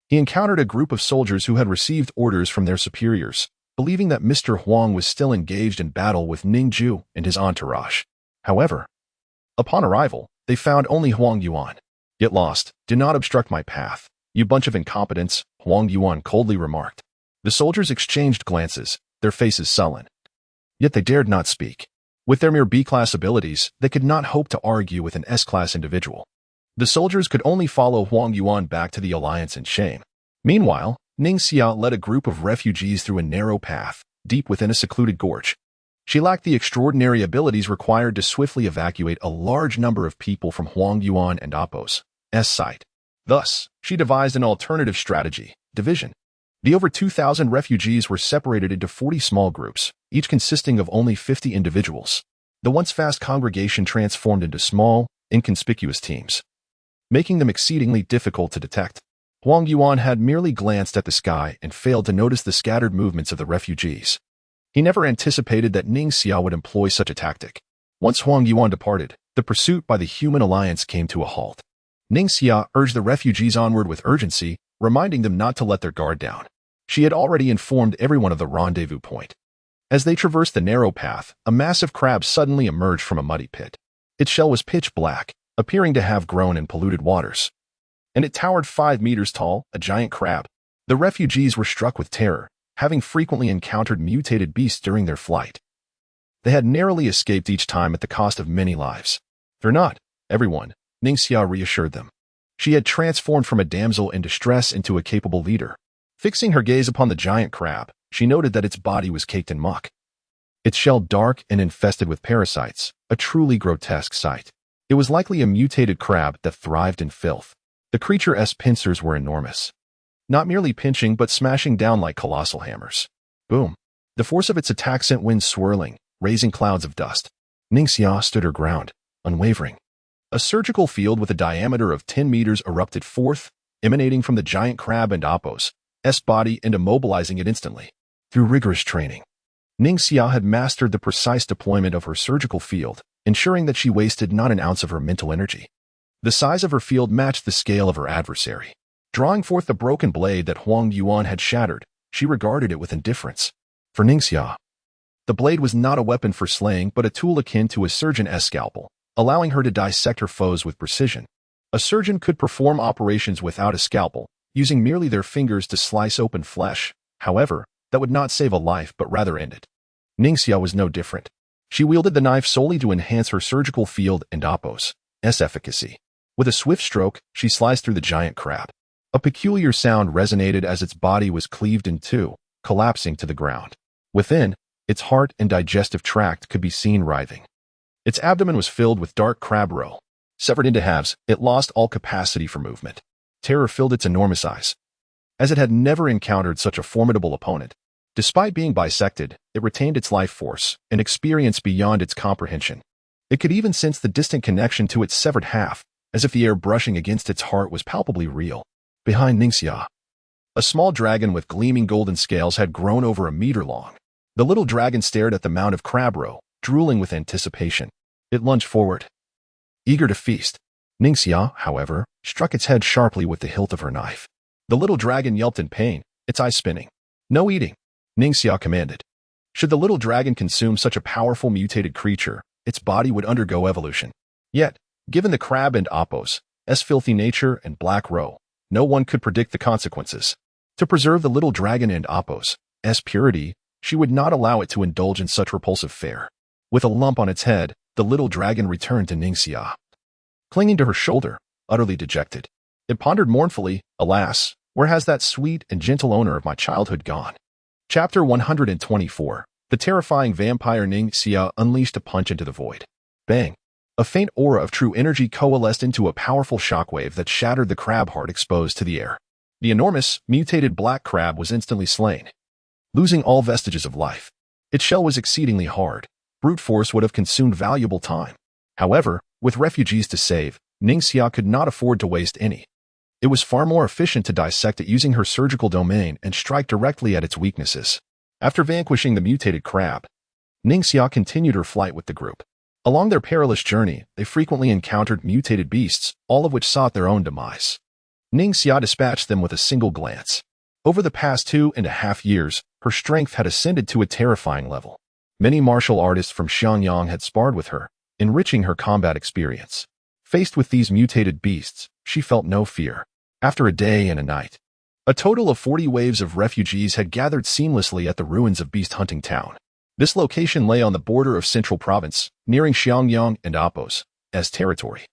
he encountered a group of soldiers who had received orders from their superiors, believing that Mr. Huang was still engaged in battle with Ning Jue and his entourage. However, upon arrival, they found only Huang Yuan. Get lost. Do not obstruct my path, you bunch of incompetents, Huang Yuan coldly remarked. The soldiers exchanged glances, their faces sullen. Yet they dared not speak. With their mere B-class abilities, they could not hope to argue with an S-class individual. The soldiers could only follow Huang Yuan back to the alliance in shame. Meanwhile, Ning Jue led a group of refugees through a narrow path, deep within a secluded gorge. She lacked the extraordinary abilities required to swiftly evacuate a large number of people from Huang Yuan and Appo's sight. Thus, she devised an alternative strategy, division. The over 2,000 refugees were separated into 40 small groups, each consisting of only 50 individuals. The once vast congregation transformed into small, inconspicuous teams, making them exceedingly difficult to detect. Huang Yuan had merely glanced at the sky and failed to notice the scattered movements of the refugees. He never anticipated that Ning Jue would employ such a tactic. Once Huang Yuan departed, the pursuit by the human alliance came to a halt. Ning Jue urged the refugees onward with urgency, reminding them not to let their guard down. She had already informed everyone of the rendezvous point. As they traversed the narrow path, a massive crab suddenly emerged from a muddy pit. Its shell was pitch black, appearing to have grown in polluted waters, and it towered 5 meters tall, a giant crab. The refugees were struck with terror, having frequently encountered mutated beasts during their flight. They had narrowly escaped each time at the cost of many lives. Fear not, everyone, Ning Jue reassured them. She had transformed from a damsel in distress into a capable leader. Fixing her gaze upon the giant crab, she noted that its body was caked in muck, its shell dark and infested with parasites, a truly grotesque sight. It was likely a mutated crab that thrived in filth. The creature's pincers were enormous, not merely pinching but smashing down like colossal hammers. Boom! The force of its attack sent winds swirling, raising clouds of dust. Ning Jue stood her ground, unwavering. A surgical field with a diameter of 10 meters erupted forth, emanating from the giant crab and Appo's body and immobilizing it instantly. Through rigorous training, Ning Jue had mastered the precise deployment of her surgical field, ensuring that she wasted not an ounce of her mental energy. The size of her field matched the scale of her adversary. Drawing forth the broken blade that Huang Yuan had shattered, she regarded it with indifference. For Ning Jue, the blade was not a weapon for slaying but a tool akin to a surgeon's scalpel, allowing her to dissect her foes with precision. A surgeon could perform operations without a scalpel, using merely their fingers to slice open flesh. However, that would not save a life but rather end it. Ning Jue was no different. She wielded the knife solely to enhance her surgical field and Appo's efficacy. With a swift stroke, she sliced through the giant crab. A peculiar sound resonated as its body was cleaved in two, collapsing to the ground. Within, its heart and digestive tract could be seen writhing. Its abdomen was filled with dark crab roe. Severed into halves, it lost all capacity for movement. Terror filled its enormous eyes, as it had never encountered such a formidable opponent. Despite being bisected, it retained its life force, an experience beyond its comprehension. It could even sense the distant connection to its severed half, as if the air brushing against its heart was palpably real. Behind Ning Jue, a small dragon with gleaming golden scales had grown over a meter long. The little dragon stared at the mound of crab roe, drooling with anticipation. It lunged forward, eager to feast. Ning Jue, however, struck its head sharply with the hilt of her knife. The little dragon yelped in pain, its eyes spinning. "No eating," Ning Jue commanded. Should the little dragon consume such a powerful mutated creature, its body would undergo evolution. Yet, given the crab and Apos' filthy nature and black roe, no one could predict the consequences. To preserve the little dragon and Apos' purity, she would not allow it to indulge in such repulsive fare. With a lump on its head, the little dragon returned to Ning Jue, clinging to her shoulder, utterly dejected. It pondered mournfully, "Alas, where has that sweet and gentle owner of my childhood gone?" Chapter 124. The terrifying vampire Ning Jue unleashed a punch into the void. Bang! A faint aura of true energy coalesced into a powerful shockwave that shattered the crab heart exposed to the air. The enormous, mutated black crab was instantly slain, losing all vestiges of life. Its shell was exceedingly hard. Brute force would have consumed valuable time. However, with refugees to save, Ning Jue could not afford to waste any. It was far more efficient to dissect it using her surgical domain and strike directly at its weaknesses. After vanquishing the mutated crab, Ning Jue continued her flight with the group. Along their perilous journey, they frequently encountered mutated beasts, all of which sought their own demise. Ning Jue dispatched them with a single glance. Over the past 2.5 years, her strength had ascended to a terrifying level. Many martial artists from Xiangyang had sparred with her, enriching her combat experience. Faced with these mutated beasts, she felt no fear. After a day and a night, a total of 40 waves of refugees had gathered seamlessly at the ruins of Beast Hunting Town. This location lay on the border of Central Province, nearing Xiangyang and Apos' territory.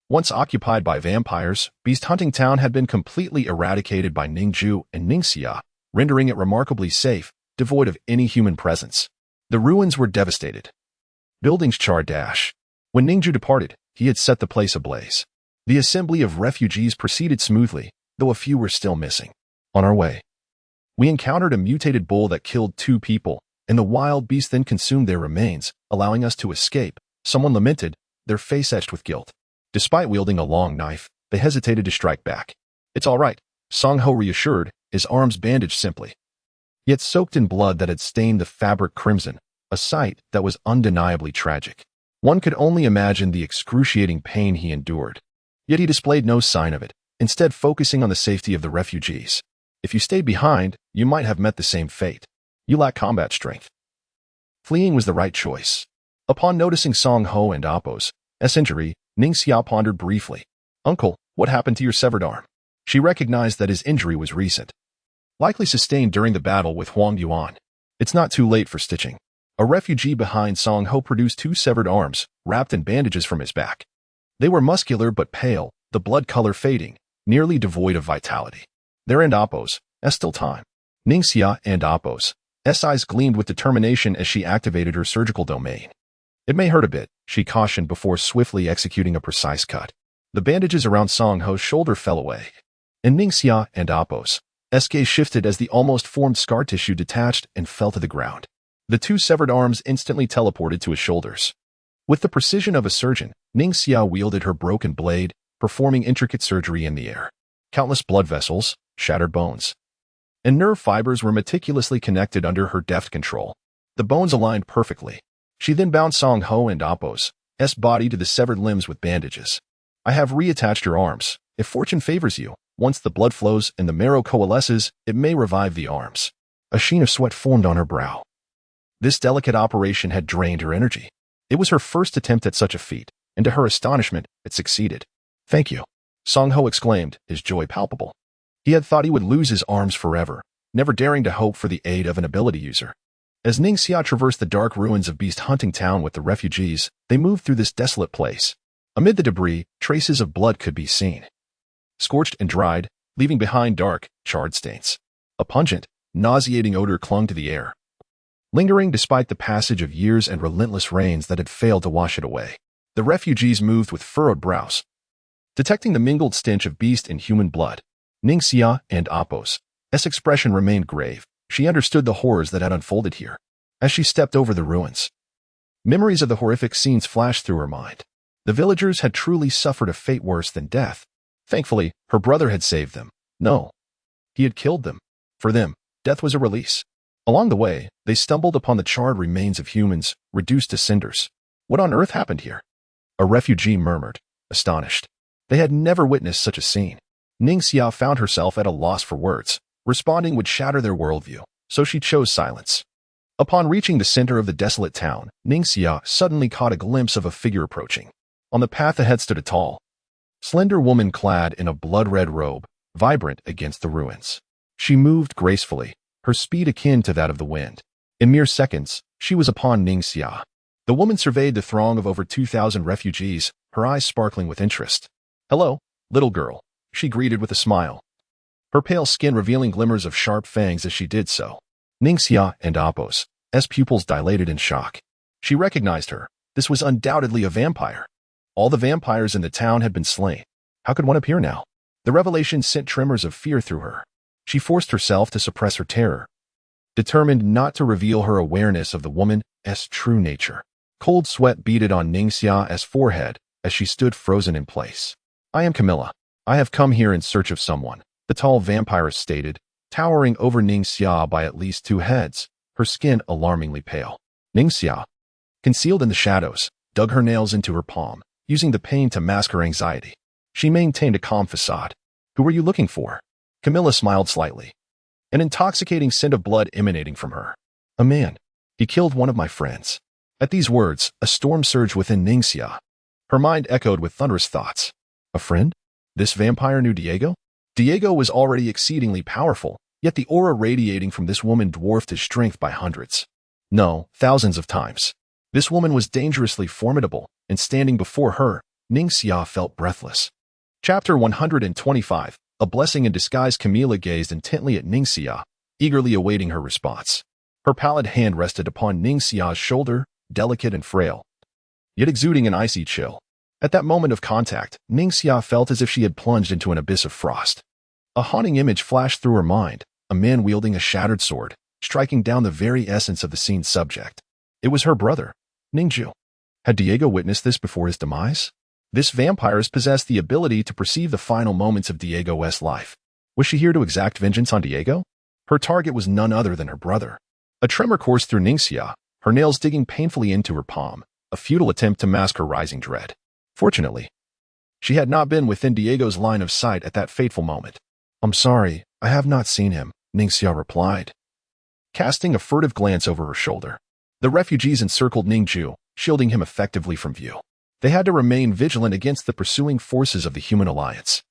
Once occupied by vampires, Beast Hunting Town had been completely eradicated by Ning Jue and Ning Jue, rendering it remarkably safe, devoid of any human presence. The ruins were devastated. Buildings charred. When Ning Jue departed, he had set the place ablaze. The assembly of refugees proceeded smoothly, though a few were still missing. On our way, we encountered a mutated bull that killed 2 people, and the wild beast then consumed their remains, allowing us to escape. Someone lamented, their face etched with guilt. Despite wielding a long knife, they hesitated to strike back. "It's all right," Song Ho reassured, his arms bandaged simply, yet soaked in blood that had stained the fabric crimson, a sight that was undeniably tragic. One could only imagine the excruciating pain he endured. Yet he displayed no sign of it, instead focusing on the safety of the refugees. "If you stayed behind, you might have met the same fate. You lack combat strength." Fleeing was the right choice. Upon noticing Song Ho and Apos' injury, Ning Jue pondered briefly. "Uncle, what happened to your severed arm?" She recognized that his injury was recent, likely sustained during the battle with Huang Yuan. "It's not too late for stitching." A refugee behind Song Ho produced 2 severed arms, wrapped in bandages from his back. They were muscular but pale, the blood color fading, nearly devoid of vitality. "There and Apos' still time." Ning Jue and Apos' eyes gleamed with determination as she activated her surgical domain. "It may hurt a bit," she cautioned before swiftly executing a precise cut. The bandages around Song Ho's shoulder fell away, and Ning Jue and Apos' gaze shifted as the almost formed scar tissue detached and fell to the ground. The 2 severed arms instantly teleported to his shoulders. With the precision of a surgeon, Ning Jue wielded her broken blade, performing intricate surgery in the air. Countless blood vessels, shattered bones, and nerve fibers were meticulously connected under her deft control. The bones aligned perfectly. She then bound Song Ho and Apos' body to the severed limbs with bandages. "I have reattached your arms. If fortune favors you, once the blood flows and the marrow coalesces, it may revive the arms." A sheen of sweat formed on her brow. This delicate operation had drained her energy. It was her first attempt at such a feat, and to her astonishment, it succeeded. "Thank you," Song Ho exclaimed, his joy palpable. He had thought he would lose his arms forever, never daring to hope for the aid of an ability user. As Ning Jue traversed the dark ruins of Beast Hunting Town with the refugees, they moved through this desolate place. Amid the debris, traces of blood could be seen, scorched and dried, leaving behind dark, charred stains. A pungent, nauseating odor clung to the air. lingering despite the passage of years and relentless rains that had failed to wash it away. The refugees moved with furrowed brows. Detecting the mingled stench of beast and human blood, Ning Jue and awakens' expression remained grave. She understood the horrors that had unfolded here. As she stepped over the ruins, memories of the horrific scenes flashed through her mind. The villagers had truly suffered a fate worse than death. Thankfully, her brother had saved them. No, he had killed them. For them, death was a release. Along the way, they stumbled upon the charred remains of humans, reduced to cinders. What on earth happened here? A refugee murmured, astonished. They had never witnessed such a scene. Ning Jue found herself at a loss for words. Responding would shatter their worldview, so she chose silence. Upon reaching the center of the desolate town, Ning Jue suddenly caught a glimpse of a figure approaching. On the path ahead stood a tall, slender woman clad in a blood-red robe, vibrant against the ruins. She moved gracefully, her speed akin to that of the wind. In mere seconds, she was upon Ning Jue. The woman surveyed the throng of over 2,000 refugees, her eyes sparkling with interest. "Hello, little girl," she greeted with a smile, her pale skin revealing glimmers of sharp fangs as she did so. Ning Jue and awakens' pupils dilated in shock. She recognized her. This was undoubtedly a vampire. All the vampires in the town had been slain. How could one appear now? The revelation sent tremors of fear through her. She forced herself to suppress her terror, determined not to reveal her awareness of the woman's true nature. Cold sweat beaded on Ning Jue's forehead as she stood frozen in place. "I am Camilla. I have come here in search of someone," the tall vampiress stated, towering over Ning Jue by at least 2 heads, her skin alarmingly pale. Ning Jue, concealed in the shadows, dug her nails into her palm, using the pain to mask her anxiety. She maintained a calm facade. "Who were you looking for?" Camilla smiled slightly, an intoxicating scent of blood emanating from her. "A man. He killed one of my friends." At these words, a storm surged within Ning Jue. Her mind echoed with thunderous thoughts. A friend? This vampire knew Diego? Diego was already exceedingly powerful, yet the aura radiating from this woman dwarfed his strength by hundreds. No, thousands of times. This woman was dangerously formidable, and standing before her, Ning Jue felt breathless. Chapter 125, A Blessing in Disguise. Camilla gazed intently at Ning Jue, eagerly awaiting her response. Her pallid hand rested upon Ning Jue's shoulder, delicate and frail, yet exuding an icy chill. At that moment of contact, Ning Jue felt as if she had plunged into an abyss of frost. A haunting image flashed through her mind, a man wielding a shattered sword, striking down the very essence of the scene's subject. It was her brother, Ning Jue. Had Diego witnessed this before his demise? This vampiress possessed the ability to perceive the final moments of Diego's life. Was she here to exact vengeance on Diego? Her target was none other than her brother. A tremor coursed through Ning Jue, her nails digging painfully into her palm, a futile attempt to mask her rising dread. Fortunately, she had not been within Diego's line of sight at that fateful moment. "I'm sorry, I have not seen him," Ning Jue replied, casting a furtive glance over her shoulder. The refugees encircled Ning Jue, shielding him effectively from view. They had to remain vigilant against the pursuing forces of the human alliance.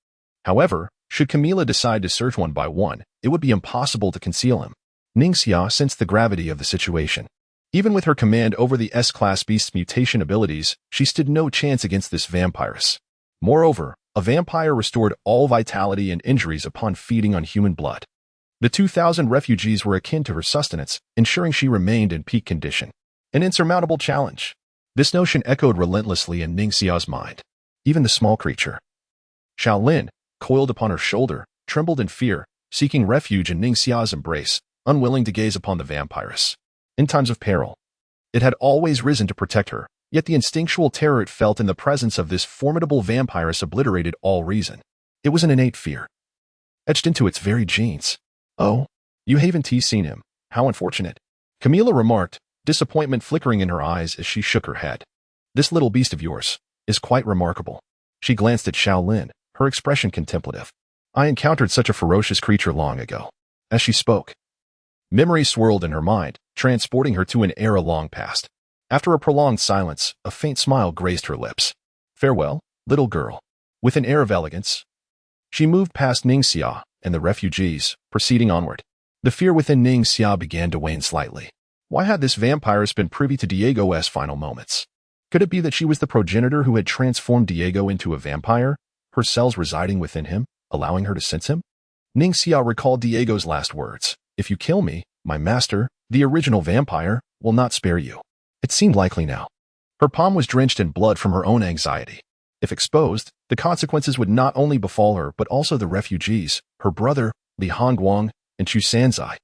However, should Camilla decide to search one by one, it would be impossible to conceal him. Ning Jue sensed the gravity of the situation. Even with her command over the S-class beast's mutation abilities, she stood no chance against this vampiress. Moreover, a vampire restored all vitality and injuries upon feeding on human blood. The 2,000 refugees were akin to her sustenance, ensuring she remained in peak condition. An insurmountable challenge. This notion echoed relentlessly in Ning Jue's mind. Even the small creature, Shaolin, coiled upon her shoulder, trembled in fear, seeking refuge in Ning Jue's embrace, unwilling to gaze upon the vampiress. In times of peril, it had always risen to protect her, yet the instinctual terror it felt in the presence of this formidable vampiress obliterated all reason. It was an innate fear, etched into its very genes. "Oh, you haven't seen him. How unfortunate," Camilla remarked, disappointment flickering in her eyes as she shook her head. "This little beast of yours is quite remarkable." She glanced at Shaolin, her expression contemplative. "I encountered such a ferocious creature long ago." As she spoke, memories swirled in her mind, transporting her to an era long past. After a prolonged silence, a faint smile graced her lips. "Farewell, little girl." With an air of elegance, she moved past Ning Jue and the refugees, proceeding onward. The fear within Ning Jue began to wane slightly. Why had this vampiress been privy to Diego's final moments? Could it be that she was the progenitor who had transformed Diego into a vampire, her cells residing within him, allowing her to sense him? Ning Jue recalled Diego's last words, "If you kill me, My master, the original vampire, will not spare you. It seemed likely now. Her palm was drenched in blood from her own anxiety. If exposed, the consequences would not only befall her but also the refugees, her brother, Li Hongguang, and Chu Sanzai.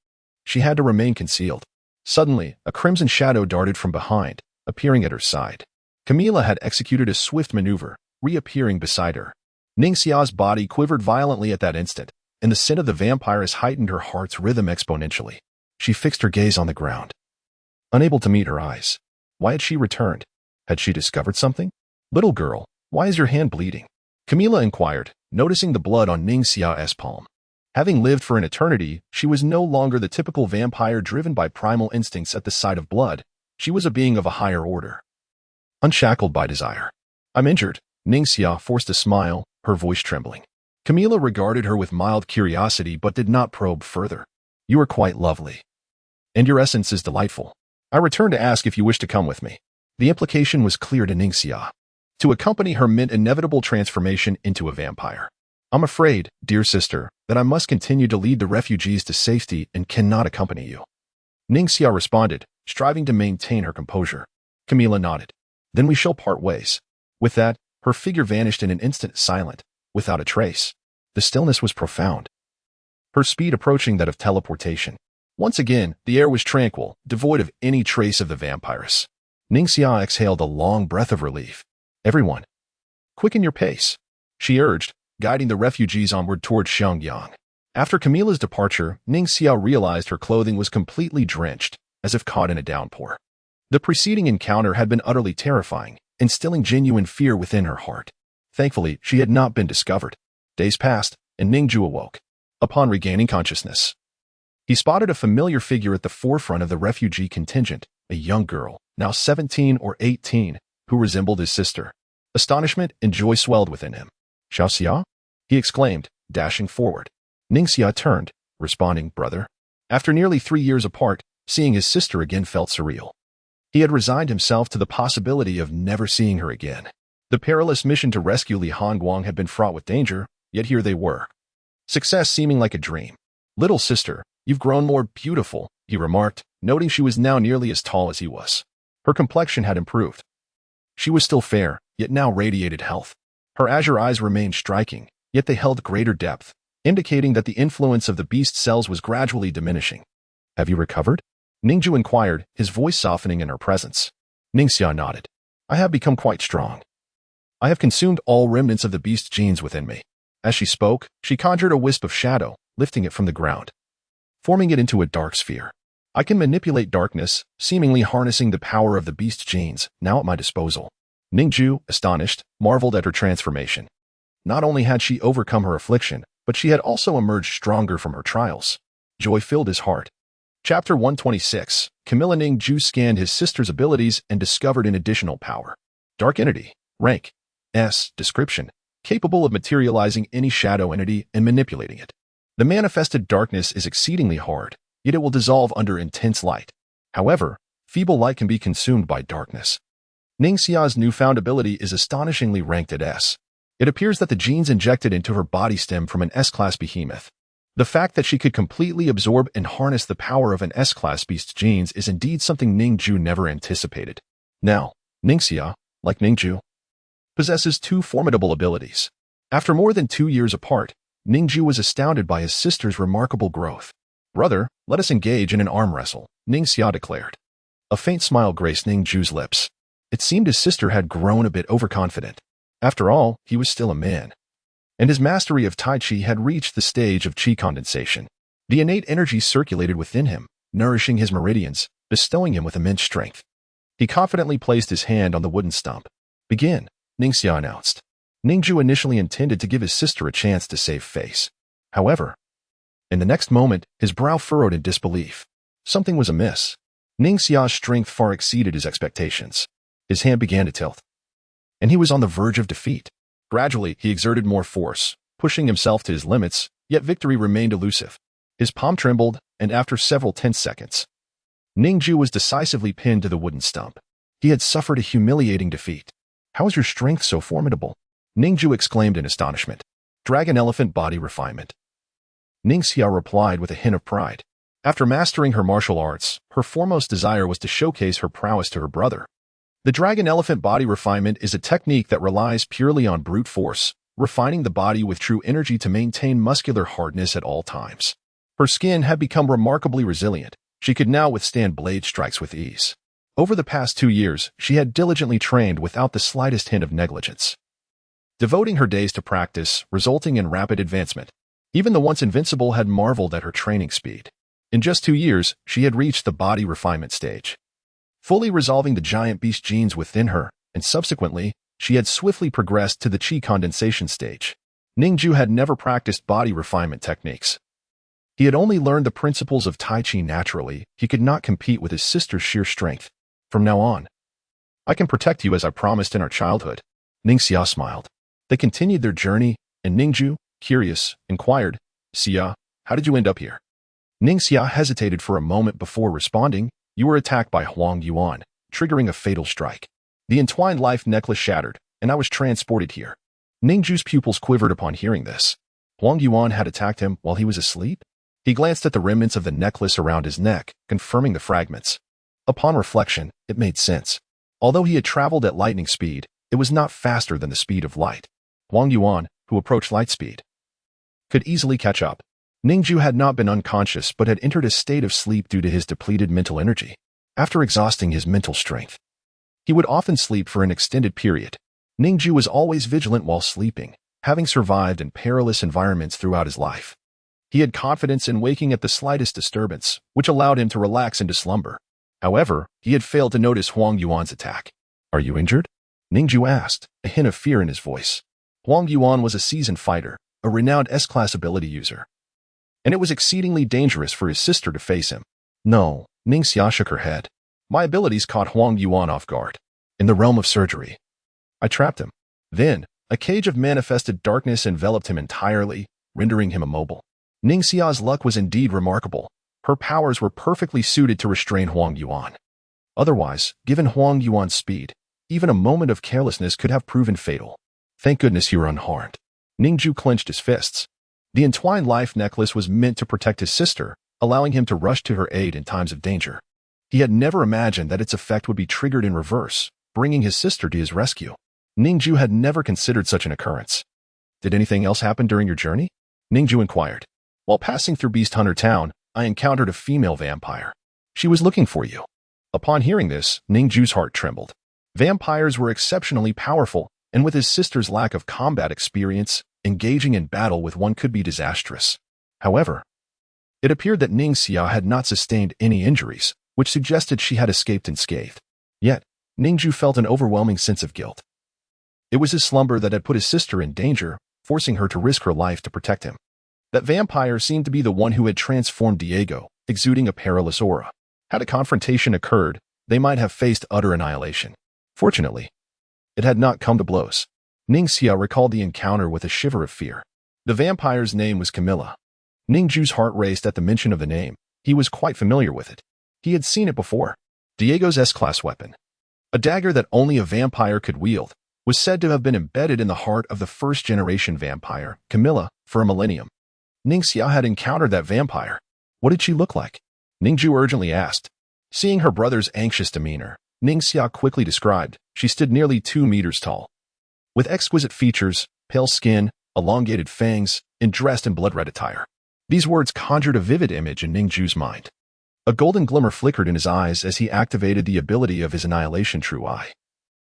She had to remain concealed. Suddenly, a crimson shadow darted from behind, appearing at her side. Camila had executed a swift maneuver, reappearing beside her. Ning Xia's body quivered violently at that instant, and the scent of the vampiress heightened her heart's rhythm exponentially. She fixed her gaze on the ground, unable to meet her eyes. Why had she returned? Had she discovered something? Little girl, why is your hand bleeding? Camila inquired, noticing the blood on Ning Xia's palm. Having lived for an eternity, she was no longer the typical vampire driven by primal instincts at the sight of blood. She was a being of a higher order, unshackled by desire. I'm injured. Ning Xia forced a smile, her voice trembling. Camila regarded her with mild curiosity but did not probe further. You are quite lovely, and your essence is delightful. I return to ask if you wish to come with me. The implication was clear to Ning Xia. To accompany her meant inevitable transformation into a vampire. I'm afraid, dear sister, that I must continue to lead the refugees to safety and cannot accompany you. Ning Xia responded, striving to maintain her composure. Camila nodded. Then we shall part ways. With that, her figure vanished in an instant, silent, without a trace. The stillness was profound, her speed approaching that of teleportation. Once again, the air was tranquil, devoid of any trace of the vampiress. Ning Xia exhaled a long breath of relief. Everyone, quicken your pace, she urged, guiding the refugees onward toward Xiangyang. After Camila's departure, Ning Xia realized her clothing was completely drenched, as if caught in a downpour. The preceding encounter had been utterly terrifying, instilling genuine fear within her heart. Thankfully, she had not been discovered. Days passed, and Ning Jue awoke. Upon regaining consciousness, he spotted a familiar figure at the forefront of the refugee contingent, a young girl, now 17 or 18, who resembled his sister. Astonishment and joy swelled within him. Xiao Xia? He exclaimed, dashing forward. Ning Xia turned, responding, brother. After nearly 3 years apart, seeing his sister again felt surreal. He had resigned himself to the possibility of never seeing her again. The perilous mission to rescue Li Hongguang had been fraught with danger, yet here they were. Success seeming like a dream. Little sister, you've grown more beautiful, he remarked, noting she was now nearly as tall as he was. Her complexion had improved. She was still fair, yet now radiated health. Her azure eyes remained striking, yet they held greater depth, indicating that the influence of the beast cells was gradually diminishing. Have you recovered? Ning Jue inquired, his voice softening in her presence. Ning Xia nodded. I have become quite strong. I have consumed all remnants of the beast genes within me. As she spoke, she conjured a wisp of shadow, lifting it from the ground, forming it into a dark sphere. I can manipulate darkness, seemingly harnessing the power of the beast genes, now at my disposal. Ning Jue, astonished, marveled at her transformation. Not only had she overcome her affliction, but she had also emerged stronger from her trials. Joy filled his heart. Chapter 126. Camila. Ning Jue scanned his sister's abilities and discovered an additional power. Dark Entity. Rank S. Description. Capable of materializing any shadow entity and manipulating it. The manifested darkness is exceedingly hard, yet it will dissolve under intense light. However, feeble light can be consumed by darkness. Ning Xia's newfound ability is astonishingly ranked at S. It appears that the genes injected into her body stem from an S-class behemoth. The fact that she could completely absorb and harness the power of an S-class beast's genes is indeed something Ning Jue never anticipated. Now, Ning Xia, like Ning Jue, possesses two formidable abilities. After more than 2 years apart, Ning Jue was astounded by his sister's remarkable growth. Brother, let us engage in an arm wrestle, Ning Xia declared. A faint smile graced Ning Jue's lips. It seemed his sister had grown a bit overconfident. After all, he was still a man, and his mastery of Tai Chi had reached the stage of Qi condensation. The innate energy circulated within him, nourishing his meridians, bestowing him with immense strength. He confidently placed his hand on the wooden stump. Begin, Ning Xia announced. Ning Jue initially intended to give his sister a chance to save face. However, in the next moment, his brow furrowed in disbelief. Something was amiss. Ning Xia's strength far exceeded his expectations. His hand began to tilt, and he was on the verge of defeat. Gradually, he exerted more force, pushing himself to his limits, yet victory remained elusive. His palm trembled, and after several tense seconds, Ning Jue was decisively pinned to the wooden stump. He had suffered a humiliating defeat. How is your strength so formidable? Ning Jue exclaimed in astonishment. Dragon elephant body refinement. Ning Xia replied with a hint of pride. After mastering her martial arts, her foremost desire was to showcase her prowess to her brother. The dragon-elephant body refinement is a technique that relies purely on brute force, refining the body with true energy to maintain muscular hardness at all times. Her skin had become remarkably resilient. She could now withstand blade strikes with ease. Over the past 2 years, she had diligently trained without the slightest hint of negligence, devoting her days to practice, resulting in rapid advancement. Even the once invincible had marveled at her training speed. In just 2 years, she had reached the body refinement stage, fully resolving the giant beast genes within her, and subsequently, she had swiftly progressed to the chi condensation stage. Ning Jue had never practiced body refinement techniques. He had only learned the principles of Tai Chi naturally. He could not compete with his sister's sheer strength. From now on, I can protect you as I promised in our childhood. Ning Xia smiled. They continued their journey, and Ning Jue, curious, inquired, Xia, how did you end up here? Ning Xia hesitated for a moment before responding. You were attacked by Huang Yuan, triggering a fatal strike. The entwined life necklace shattered, and I was transported here. Ning Jue's pupils quivered upon hearing this. Huang Yuan had attacked him while he was asleep? He glanced at the remnants of the necklace around his neck, confirming the fragments. Upon reflection, it made sense. Although he had traveled at lightning speed, it was not faster than the speed of light. Huang Yuan, who approached light speed, could easily catch up. Ning Jue had not been unconscious but had entered a state of sleep due to his depleted mental energy. After exhausting his mental strength, he would often sleep for an extended period. Ning Jue was always vigilant while sleeping, having survived in perilous environments throughout his life. He had confidence in waking at the slightest disturbance, which allowed him to relax into slumber. However, he had failed to notice Huang Yuan's attack. Are you injured? Ning Jue asked, a hint of fear in his voice. Huang Yuan was a seasoned fighter, a renowned S-class ability user, and it was exceedingly dangerous for his sister to face him. No, Ning Xia shook her head. My abilities caught Huang Yuan off guard. In the realm of surgery, I trapped him. Then, a cage of manifested darkness enveloped him entirely, rendering him immobile. Ning Xia's luck was indeed remarkable. Her powers were perfectly suited to restrain Huang Yuan. Otherwise, given Huang Yuan's speed, even a moment of carelessness could have proven fatal. Thank goodness you were unharmed. Ning Jue clenched his fists. The entwined life necklace was meant to protect his sister, allowing him to rush to her aid in times of danger. He had never imagined that its effect would be triggered in reverse, bringing his sister to his rescue. Ning Jue had never considered such an occurrence. Did anything else happen during your journey? Ning Jue inquired. While passing through Beast Hunter Town, I encountered a female vampire. She was looking for you. Upon hearing this, Ning Jue's heart trembled. Vampires were exceptionally powerful, and with his sister's lack of combat experience, engaging in battle with one could be disastrous. However, it appeared that Ning Xia had not sustained any injuries, which suggested she had escaped unscathed. Yet, Ning Jue felt an overwhelming sense of guilt. It was his slumber that had put his sister in danger, forcing her to risk her life to protect him. That vampire seemed to be the one who had transformed Diego, exuding a perilous aura. Had a confrontation occurred, they might have faced utter annihilation. Fortunately, it had not come to blows. Ning Xia recalled the encounter with a shiver of fear. The vampire's name was Camilla. Ning Jue's heart raced at the mention of the name. He was quite familiar with it. He had seen it before. Diego's S-class weapon, a dagger that only a vampire could wield, was said to have been embedded in the heart of the first-generation vampire, Camilla, for a millennium. Ning Xia had encountered that vampire. What did she look like? Ning Jue urgently asked. Seeing her brother's anxious demeanor, Ning Xia quickly described. She stood nearly 2 meters tall, with exquisite features, pale skin, elongated fangs, and dressed in blood-red attire. These words conjured a vivid image in Ning Jue's mind. A golden glimmer flickered in his eyes as he activated the ability of his annihilation true eye,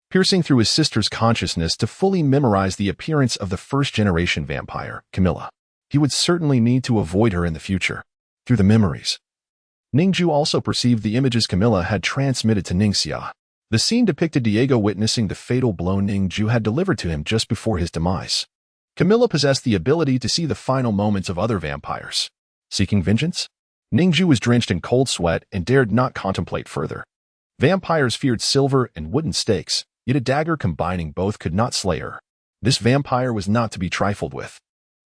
piercing through his sister's consciousness to fully memorize the appearance of the first-generation vampire, Camilla. He would certainly need to avoid her in the future. Through the memories, Ning Jue also perceived the images Camilla had transmitted to Ning Xia. The scene depicted Diego witnessing the fatal blow Ning Jue had delivered to him just before his demise. Camilla possessed the ability to see the final moments of other vampires. Seeking vengeance? Ning Jue was drenched in cold sweat and dared not contemplate further. Vampires feared silver and wooden stakes, yet a dagger combining both could not slay her. This vampire was not to be trifled with.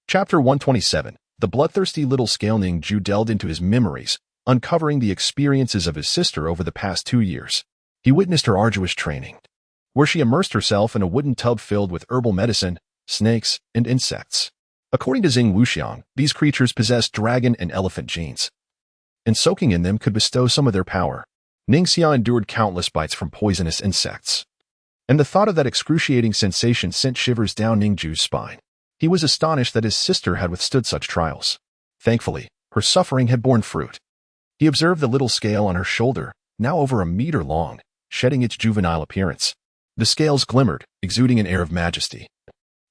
Chapter 127. The bloodthirsty little scale. Ning Jue delved into his memories, uncovering the experiences of his sister over the past 2 years. He witnessed her arduous training, where she immersed herself in a wooden tub filled with herbal medicine, snakes, and insects. According to Xing Wuxiang, these creatures possess dragon and elephant genes. and soaking in them could bestow some of their power. Ning Jue endured countless bites from poisonous insects, and the thought of that excruciating sensation sent shivers down Ning Jue's spine. He was astonished that his sister had withstood such trials. Thankfully, her suffering had borne fruit. He observed the little scale on her shoulder, now over a meter long, shedding its juvenile appearance. The scales glimmered, exuding an air of majesty.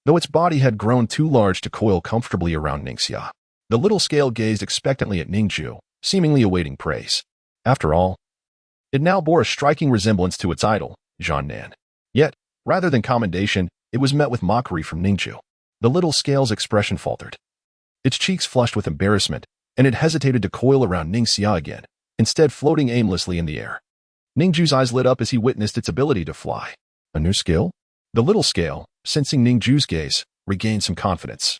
Though its body had grown too large to coil comfortably around Ning Jue, the little scale gazed expectantly at Ning Jue, seemingly awaiting praise. After all, it now bore a striking resemblance to its idol, Zhan Nan. Yet, rather than commendation, it was met with mockery from Ning Jue. The little scale's expression faltered. Its cheeks flushed with embarrassment, and it hesitated to coil around Ning Jue again, instead floating aimlessly in the air. Ning Jue's eyes lit up as he witnessed its ability to fly. A new skill? The little scale, sensing Ning Jue's gaze, regained some confidence.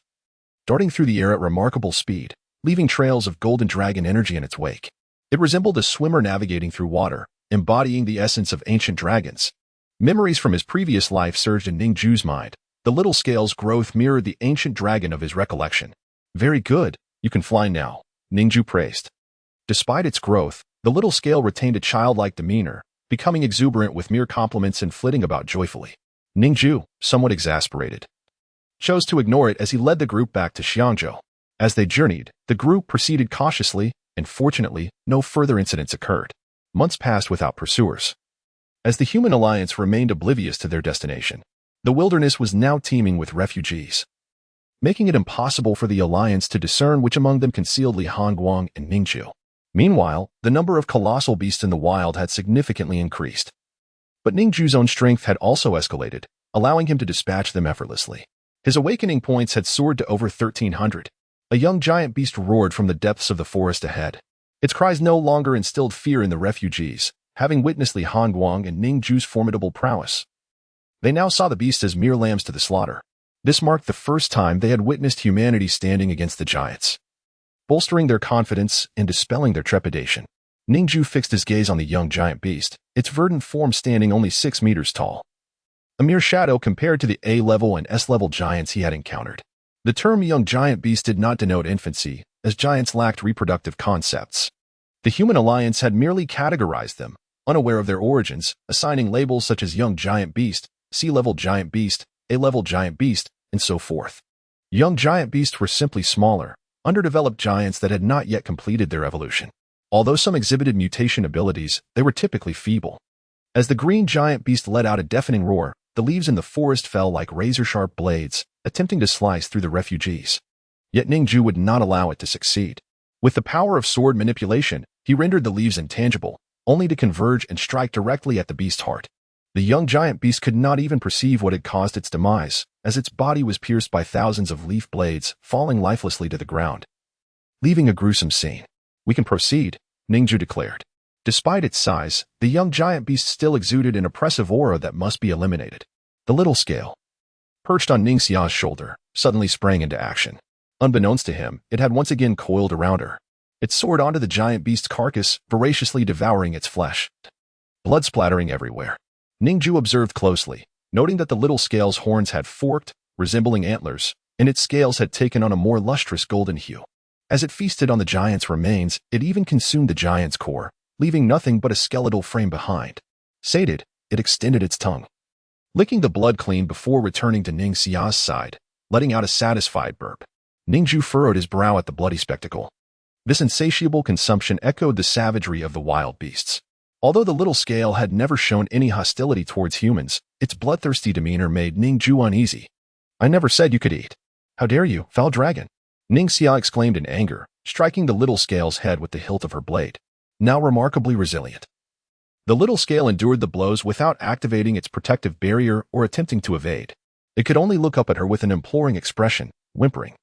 Darting through the air at remarkable speed, leaving trails of golden dragon energy in its wake. It resembled a swimmer navigating through water, embodying the essence of ancient dragons. Memories from his previous life surged in Ning Jue's mind. The little scale's growth mirrored the ancient dragon of his recollection. Very good, you can fly now, Ning Jue praised. Despite its growth, the little scale retained a childlike demeanor, becoming exuberant with mere compliments and flitting about joyfully. Ning Jue, somewhat exasperated, chose to ignore it as he led the group back to Xiangzhou. As they journeyed, the group proceeded cautiously, and fortunately, no further incidents occurred. Months passed without pursuers. As the human alliance remained oblivious to their destination, the wilderness was now teeming with refugees, making it impossible for the alliance to discern which among them concealed Li Hongguang and Ning Jue. Meanwhile, the number of colossal beasts in the wild had significantly increased. But Ning Jue's own strength had also escalated, allowing him to dispatch them effortlessly. His awakening points had soared to over 1,300. A young giant beast roared from the depths of the forest ahead. Its cries no longer instilled fear in the refugees, having witnessed Li Hongguang and Ning Jue's formidable prowess. They now saw the beast as mere lambs to the slaughter. This marked the first time they had witnessed humanity standing against the giants. Bolstering their confidence and dispelling their trepidation, Ning Jue fixed his gaze on the young giant beast, its verdant form standing only 6 meters tall. A mere shadow compared to the A-level and S-level giants he had encountered. The term young giant beast did not denote infancy, as giants lacked reproductive concepts. The human alliance had merely categorized them, unaware of their origins, assigning labels such as young giant beast, C-level giant beast, A-level giant beast, and so forth. Young giant beasts were simply smaller, underdeveloped giants that had not yet completed their evolution. Although some exhibited mutation abilities, they were typically feeble. As the green giant beast let out a deafening roar, the leaves in the forest fell like razor-sharp blades, attempting to slice through the refugees. Yet Ning Jue would not allow it to succeed. With the power of sword manipulation, he rendered the leaves intangible, only to converge and strike directly at the beast's heart. The young giant beast could not even perceive what had caused its demise, as its body was pierced by thousands of leaf blades, falling lifelessly to the ground, leaving a gruesome scene. We can proceed, Ning Jue declared. Despite its size, the young giant beast still exuded an oppressive aura that must be eliminated. The little scale, perched on Ning Jue's shoulder, suddenly sprang into action. Unbeknownst to him, it had once again coiled around her. It soared onto the giant beast's carcass, voraciously devouring its flesh. Blood splattering everywhere. Ning Jue observed closely, noting that the little scale's horns had forked, resembling antlers, and its scales had taken on a more lustrous golden hue. As it feasted on the giant's remains, it even consumed the giant's core, leaving nothing but a skeletal frame behind. Sated, it extended its tongue, licking the blood clean before returning to Ning Jue's side, letting out a satisfied burp. Ning Jue furrowed his brow at the bloody spectacle. This insatiable consumption echoed the savagery of the wild beasts. Although the little scale had never shown any hostility towards humans, its bloodthirsty demeanor made Ning Jue uneasy. I never said you could eat. How dare you, foul dragon? Ning Jue exclaimed in anger, striking the little scale's head with the hilt of her blade. Now remarkably resilient, the little scale endured the blows without activating its protective barrier or attempting to evade. It could only look up at her with an imploring expression, whimpering.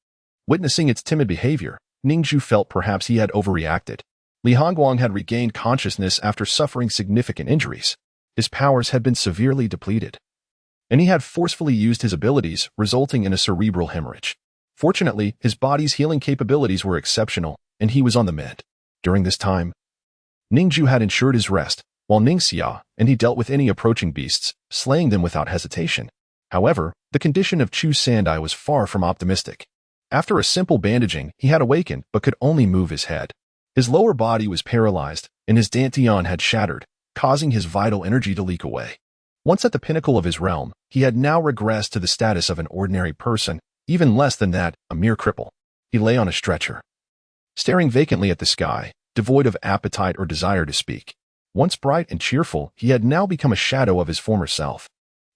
Witnessing its timid behavior, Ning Jue felt perhaps he had overreacted. Li Hongguang had regained consciousness after suffering significant injuries. His powers had been severely depleted, and he had forcefully used his abilities, resulting in a cerebral hemorrhage. Fortunately, his body's healing capabilities were exceptional, and he was on the mend. During this time, Ning Jue had ensured his rest, while Ning Jue and he dealt with any approaching beasts, slaying them without hesitation. However, the condition of Chu Sandai was far from optimistic. After a simple bandaging, he had awakened but could only move his head. His lower body was paralyzed, and his dantian had shattered, causing his vital energy to leak away. Once at the pinnacle of his realm, he had now regressed to the status of an ordinary person, even less than that, a mere cripple. He lay on a stretcher, staring vacantly at the sky, devoid of appetite or desire to speak. Once bright and cheerful, he had now become a shadow of his former self.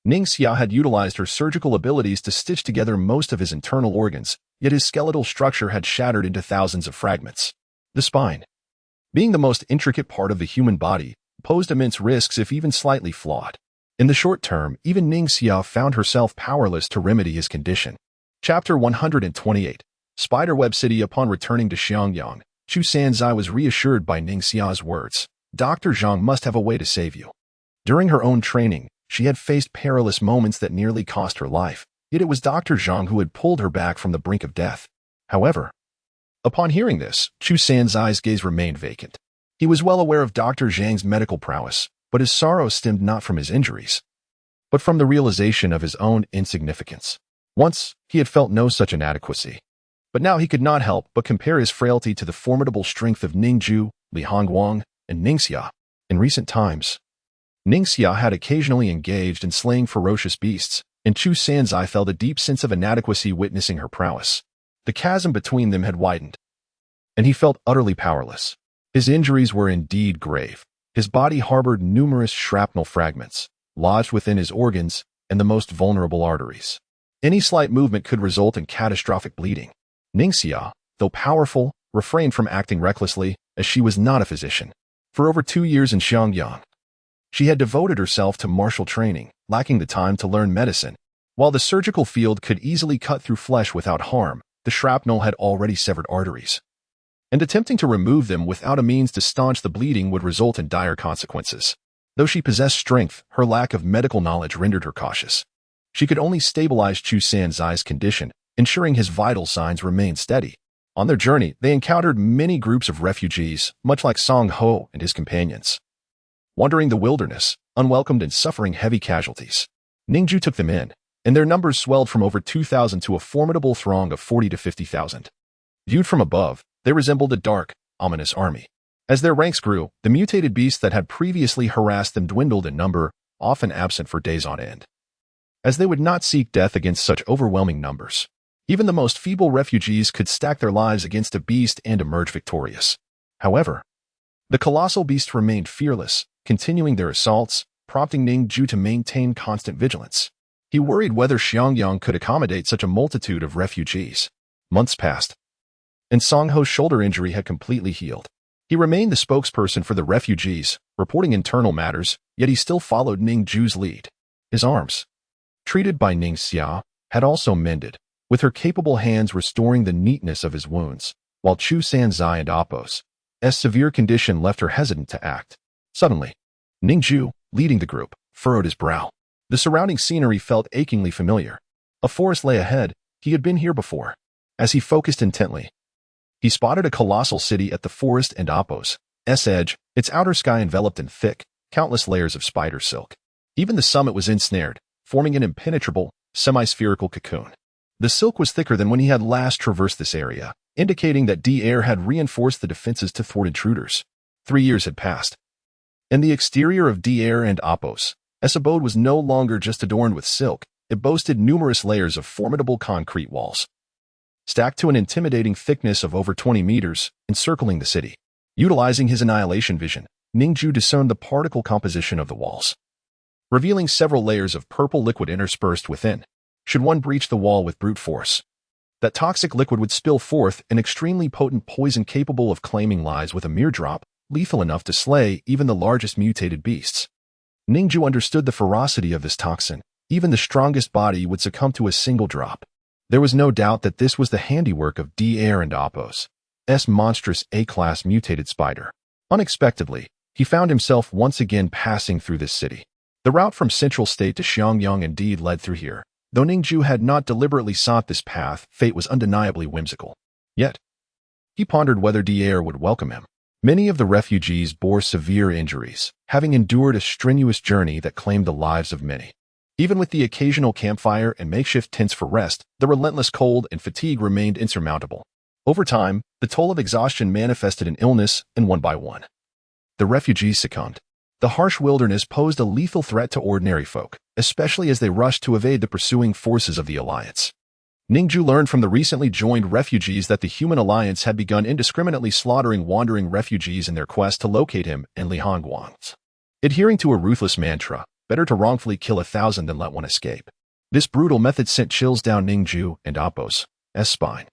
Ning Jue had utilized her surgical abilities to stitch together most of his internal organs, yet his skeletal structure had shattered into thousands of fragments. The spine, being the most intricate part of the human body, posed immense risks if even slightly flawed. In the short term, even Ning Jue found herself powerless to remedy his condition. Chapter 128. Spiderweb City. Upon returning to Xiangyang, Chu Sanzai was reassured by Ning Jue's words. Dr. Zhang must have a way to save you. During her own training, she had faced perilous moments that nearly cost her life, yet it was Dr. Zhang who had pulled her back from the brink of death. However, upon hearing this, Chu Sanzai's gaze remained vacant. He was well aware of Dr. Zhang's medical prowess, but his sorrow stemmed not from his injuries, but from the realization of his own insignificance. Once, he had felt no such inadequacy, but now he could not help but compare his frailty to the formidable strength of Ning Jue, Li Hongguang, and Ning Jue. In recent times, Ning Jue had occasionally engaged in slaying ferocious beasts, and Chu Sanzai felt a deep sense of inadequacy witnessing her prowess. The chasm between them had widened, and he felt utterly powerless. His injuries were indeed grave. His body harbored numerous shrapnel fragments, lodged within his organs and the most vulnerable arteries. Any slight movement could result in catastrophic bleeding. Ning Jue, though powerful, refrained from acting recklessly, as she was not a physician. For over 2 years in Xiangyang, she had devoted herself to martial training, lacking the time to learn medicine. While the surgical field could easily cut through flesh without harm, the shrapnel had already severed arteries, and attempting to remove them without a means to staunch the bleeding would result in dire consequences. Though she possessed strength, her lack of medical knowledge rendered her cautious. She could only stabilize Chu Sanzai's condition, ensuring his vital signs remained steady. On their journey, they encountered many groups of refugees, much like Song Ho and his companions, wandering the wilderness, unwelcomed and suffering heavy casualties. Ning Jue took them in, and their numbers swelled from over 2,000 to a formidable throng of 40 to 50,000. Viewed from above, they resembled a dark, ominous army. As their ranks grew, the mutated beasts that had previously harassed them dwindled in number, often absent for days on end, as they would not seek death against such overwhelming numbers. Even the most feeble refugees could stack their lives against a beast and emerge victorious. However, the colossal beasts remained fearless, continuing their assaults, prompting Ning Jue to maintain constant vigilance. He worried whether Xiangyang could accommodate such a multitude of refugees. Months passed, and Song Ho's shoulder injury had completely healed. He remained the spokesperson for the refugees, reporting internal matters, yet he still followed Ning Jue's lead. His arms, treated by Ning Jue, had also mended, with her capable hands restoring the neatness of his wounds, while Chu Sanzai and Appo's severe condition left her hesitant to act. Suddenly, Ning Jue, leading the group, furrowed his brow. The surrounding scenery felt achingly familiar. A forest lay ahead. He had been here before. As he focused intently, he spotted a colossal city at the forest and Appo's edge, its outer sky enveloped in thick, countless layers of spider silk. Even the summit was ensnared, forming an impenetrable, semi-spherical cocoon. The silk was thicker than when he had last traversed this area, indicating that air had reinforced the defenses to thwart intruders. 3 years had passed, and the exterior of air and Appo's abode was no longer just adorned with silk. It boasted numerous layers of formidable concrete walls, stacked to an intimidating thickness of over 20 meters, encircling the city. Utilizing his annihilation vision, Ning Jue discerned the particle composition of the walls, revealing several layers of purple liquid interspersed within. Should one breach the wall with brute force, that toxic liquid would spill forth an extremely potent poison capable of claiming lives with a mere drop, lethal enough to slay even the largest mutated beasts. Ning Jue understood the ferocity of this toxin. Even the strongest body would succumb to a single drop. There was no doubt that this was the handiwork of air and Appo's monstrous A-class mutated spider. Unexpectedly, he found himself once again passing through this city. The route from Central State to Xiangyang indeed led through here. Though Ning Jue had not deliberately sought this path, fate was undeniably whimsical. Yet, he pondered whether air would welcome him. Many of the refugees bore severe injuries, having endured a strenuous journey that claimed the lives of many. Even with the occasional campfire and makeshift tents for rest, the relentless cold and fatigue remained insurmountable. Over time, the toll of exhaustion manifested in illness, and one by one, the refugees succumbed. The harsh wilderness posed a lethal threat to ordinary folk, especially as they rushed to evade the pursuing forces of the Alliance. Ning Jue learned from the recently joined refugees that the human alliance had begun indiscriminately slaughtering wandering refugees in their quest to locate him and Li Hongguang's. Adhering to a ruthless mantra, better to wrongfully kill 1,000 than let one escape. This brutal method sent chills down Ning Jue and Appo's spine.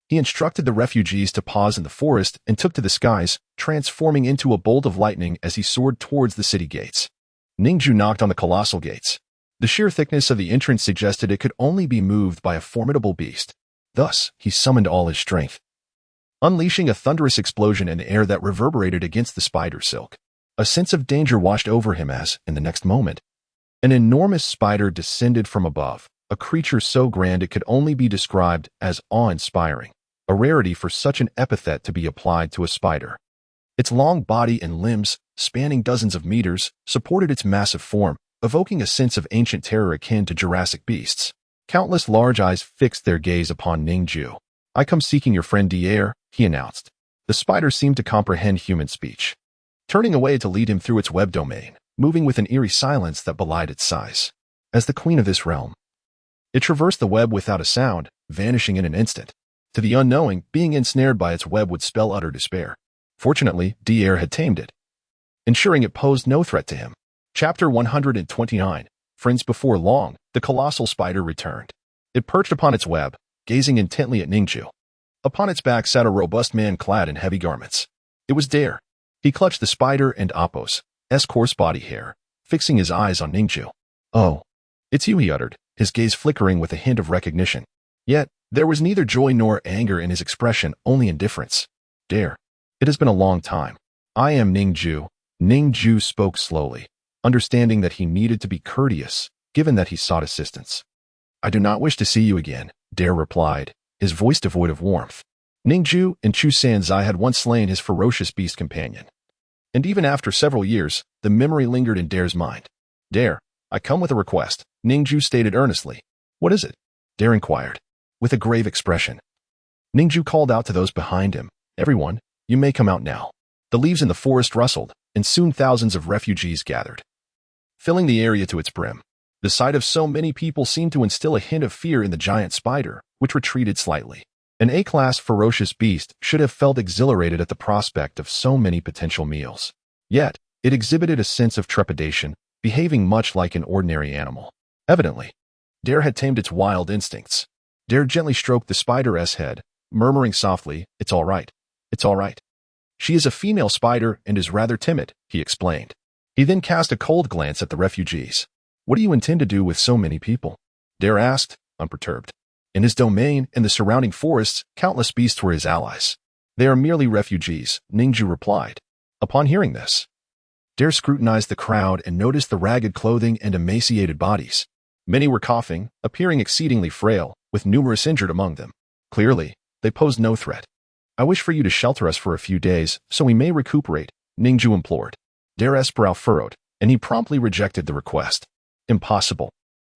He instructed the refugees to pause in the forest and took to the skies, transforming into a bolt of lightning as he soared towards the city gates. Ning Jue knocked on the colossal gates. The sheer thickness of the entrance suggested it could only be moved by a formidable beast. Thus, he summoned all his strength, unleashing a thunderous explosion in the air that reverberated against the spider silk. A sense of danger washed over him as, in the next moment, an enormous spider descended from above, a creature so grand it could only be described as awe-inspiring, a rarity for such an epithet to be applied to a spider. Its long body and limbs, spanning dozens of meters, supported its massive form, evoking a sense of ancient terror akin to Jurassic beasts. Countless large eyes fixed their gaze upon Ning Jue. "I come seeking your friend Dier," he announced. The spider seemed to comprehend human speech, turning away to lead him through its web domain, moving with an eerie silence that belied its size. As the queen of this realm, it traversed the web without a sound, vanishing in an instant. To the unknowing, being ensnared by its web would spell utter despair. Fortunately, Dier had tamed it, ensuring it posed no threat to him. Chapter 129. Friends. Before long, the colossal spider returned. It perched upon its web, gazing intently at Ning Jue. Upon its back sat a robust man clad in heavy garments. It was Dier. He clutched the spider and Appo's coarse body hair, fixing his eyes on Ning Jue. "Oh, it's you," he uttered, his gaze flickering with a hint of recognition. Yet, there was neither joy nor anger in his expression, only indifference. "Dier, it has been a long time. I am Ning Jue." Ning Jue spoke slowly, understanding that he needed to be courteous, given that he sought assistance. "I do not wish to see you again," Dier replied, his voice devoid of warmth. Ning Jue and Chu Sanzai had once slain his ferocious beast companion. And even after several years, the memory lingered in Dier's mind. "Dier, I come with a request," Ning Jue stated earnestly. "What is it?" Dier inquired, with a grave expression. Ning Jue called out to those behind him, "Everyone, you may come out now." The leaves in the forest rustled, and soon thousands of refugees gathered, filling the area to its brim. The sight of so many people seemed to instill a hint of fear in the giant spider, which retreated slightly. An A-class ferocious beast should have felt exhilarated at the prospect of so many potential meals. Yet, it exhibited a sense of trepidation, behaving much like an ordinary animal. Evidently, Dier had tamed its wild instincts. Dier gently stroked the spider's head, murmuring softly, "It's all right. It's all right. She is a female spider and is rather timid," he explained. He then cast a cold glance at the refugees. "What do you intend to do with so many people?" Dier asked, unperturbed. In his domain and the surrounding forests, countless beasts were his allies. "They are merely refugees," Ning Jue replied. Upon hearing this, Dier scrutinized the crowd and noticed the ragged clothing and emaciated bodies. Many were coughing, appearing exceedingly frail, with numerous injured among them. Clearly, they posed no threat. "I wish for you to shelter us for a few days, so we may recuperate," Ning Jue implored. Dier's brow furrowed, and he promptly rejected the request. "Impossible.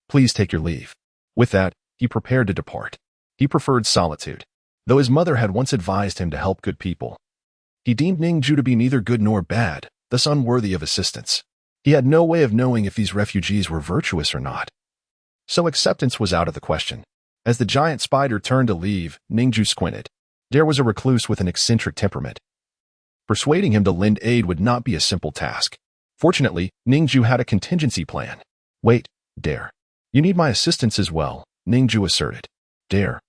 Please take your leave." With that, he prepared to depart. He preferred solitude, though his mother had once advised him to help good people. He deemed Ning Jue to be neither good nor bad, thus unworthy of assistance. He had no way of knowing if these refugees were virtuous or not. So acceptance was out of the question. As the giant spider turned to leave, Ning Jue squinted. Dier was a recluse with an eccentric temperament. Persuading him to lend aid would not be a simple task. Fortunately, Ning Jue had a contingency plan. "Wait, Dier. You need my assistance as well," Ning Jue asserted. Dier,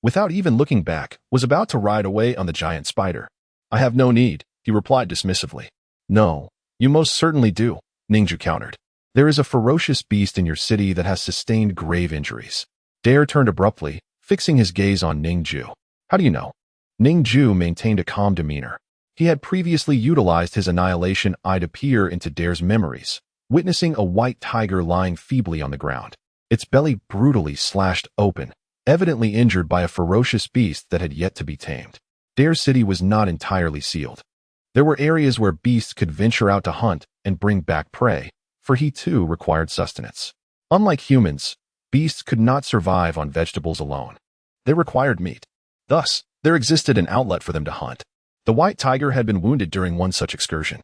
without even looking back, was about to ride away on the giant spider. "I have no need," he replied dismissively. "No, you most certainly do," Ning Jue countered. "There is a ferocious beast in your city that has sustained grave injuries." Dier turned abruptly, fixing his gaze on Ning Jue. "How do you know?" Ning Jue maintained a calm demeanor. He had previously utilized his annihilation eye to peer into Dier's memories, witnessing a white tiger lying feebly on the ground, its belly brutally slashed open, evidently injured by a ferocious beast that had yet to be tamed. Dier's city was not entirely sealed. There were areas where beasts could venture out to hunt and bring back prey, for he too required sustenance. Unlike humans, beasts could not survive on vegetables alone. They required meat. Thus, There existed an outlet for them to hunt. The white tiger had been wounded during one such excursion.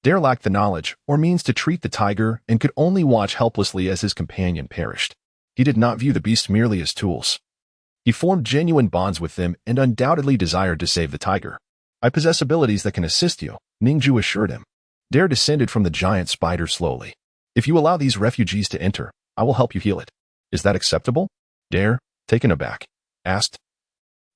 Dare lacked the knowledge or means to treat the tiger and could only watch helplessly as his companion perished. He did not view the beast merely as tools. He formed genuine bonds with them and undoubtedly desired to save the tiger. I possess abilities that can assist you, Ning Jue assured him. Dare descended from the giant spider slowly. If you allow these refugees to enter, I will help you heal it. Is that acceptable? Dare, taken aback, asked.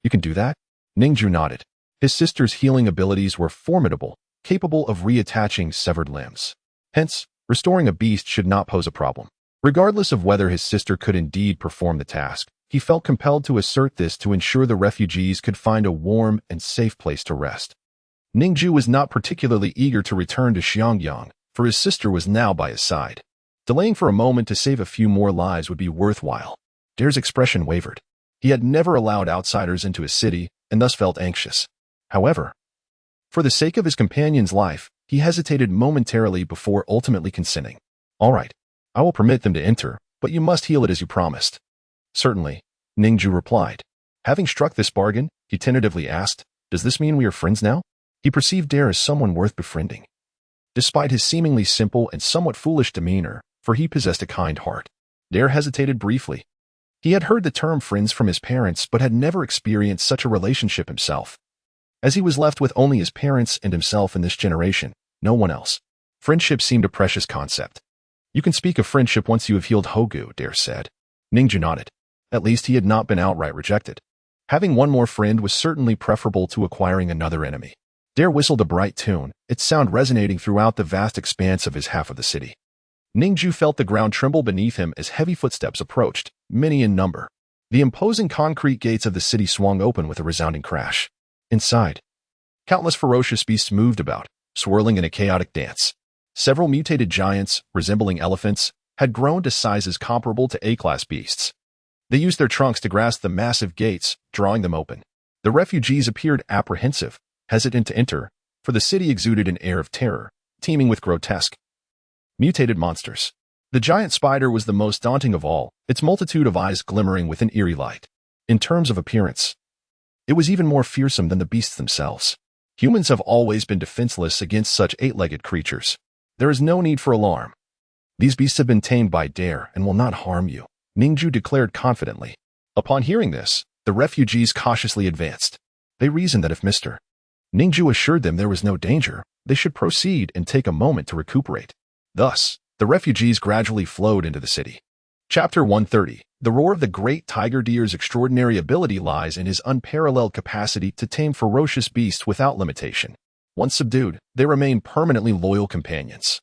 You can do that? Ning Jue nodded. His sister's healing abilities were formidable, capable of reattaching severed limbs. Hence, restoring a beast should not pose a problem. Regardless of whether his sister could indeed perform the task, he felt compelled to assert this to ensure the refugees could find a warm and safe place to rest. Ning Jue was not particularly eager to return to Xiangyang, for his sister was now by his side. Delaying for a moment to save a few more lives would be worthwhile. Dare's expression wavered. He had never allowed outsiders into his city and thus felt anxious. However, for the sake of his companion's life, he hesitated momentarily before ultimately consenting. All right, I will permit them to enter, but you must heal it as you promised. Certainly, Ning Jue replied. Having struck this bargain, he tentatively asked, does this mean we are friends now? He perceived Dare as someone worth befriending. Despite his seemingly simple and somewhat foolish demeanor, for he possessed a kind heart, Dare hesitated briefly. He had heard the term friends from his parents but had never experienced such a relationship himself. As he was left with only his parents and himself in this generation, no one else, friendship seemed a precious concept. You can speak of friendship once you have healed Hogu, Dare said. Ning Jue nodded. At least he had not been outright rejected. Having one more friend was certainly preferable to acquiring another enemy. Dare whistled a bright tune, its sound resonating throughout the vast expanse of his half of the city. Ning Jue felt the ground tremble beneath him as heavy footsteps approached, many in number. The imposing concrete gates of the city swung open with a resounding crash. Inside, countless ferocious beasts moved about, swirling in a chaotic dance. Several mutated giants, resembling elephants, had grown to sizes comparable to A-class beasts. They used their trunks to grasp the massive gates, drawing them open. The refugees appeared apprehensive, hesitant to enter, for the city exuded an air of terror, teeming with grotesque, mutated monsters. The giant spider was the most daunting of all, its multitude of eyes glimmering with an eerie light. In terms of appearance, it was even more fearsome than the beasts themselves. Humans have always been defenseless against such eight-legged creatures. There is no need for alarm. These beasts have been tamed by Dare and will not harm you, Ning Jue declared confidently. Upon hearing this, the refugees cautiously advanced. They reasoned that if Mr. Ning Jue assured them there was no danger, they should proceed and take a moment to recuperate. Thus, the refugees gradually flowed into the city. Chapter 130. The roar of the great tiger deer's extraordinary ability lies in his unparalleled capacity to tame ferocious beasts without limitation. Once subdued, they remain permanently loyal companions,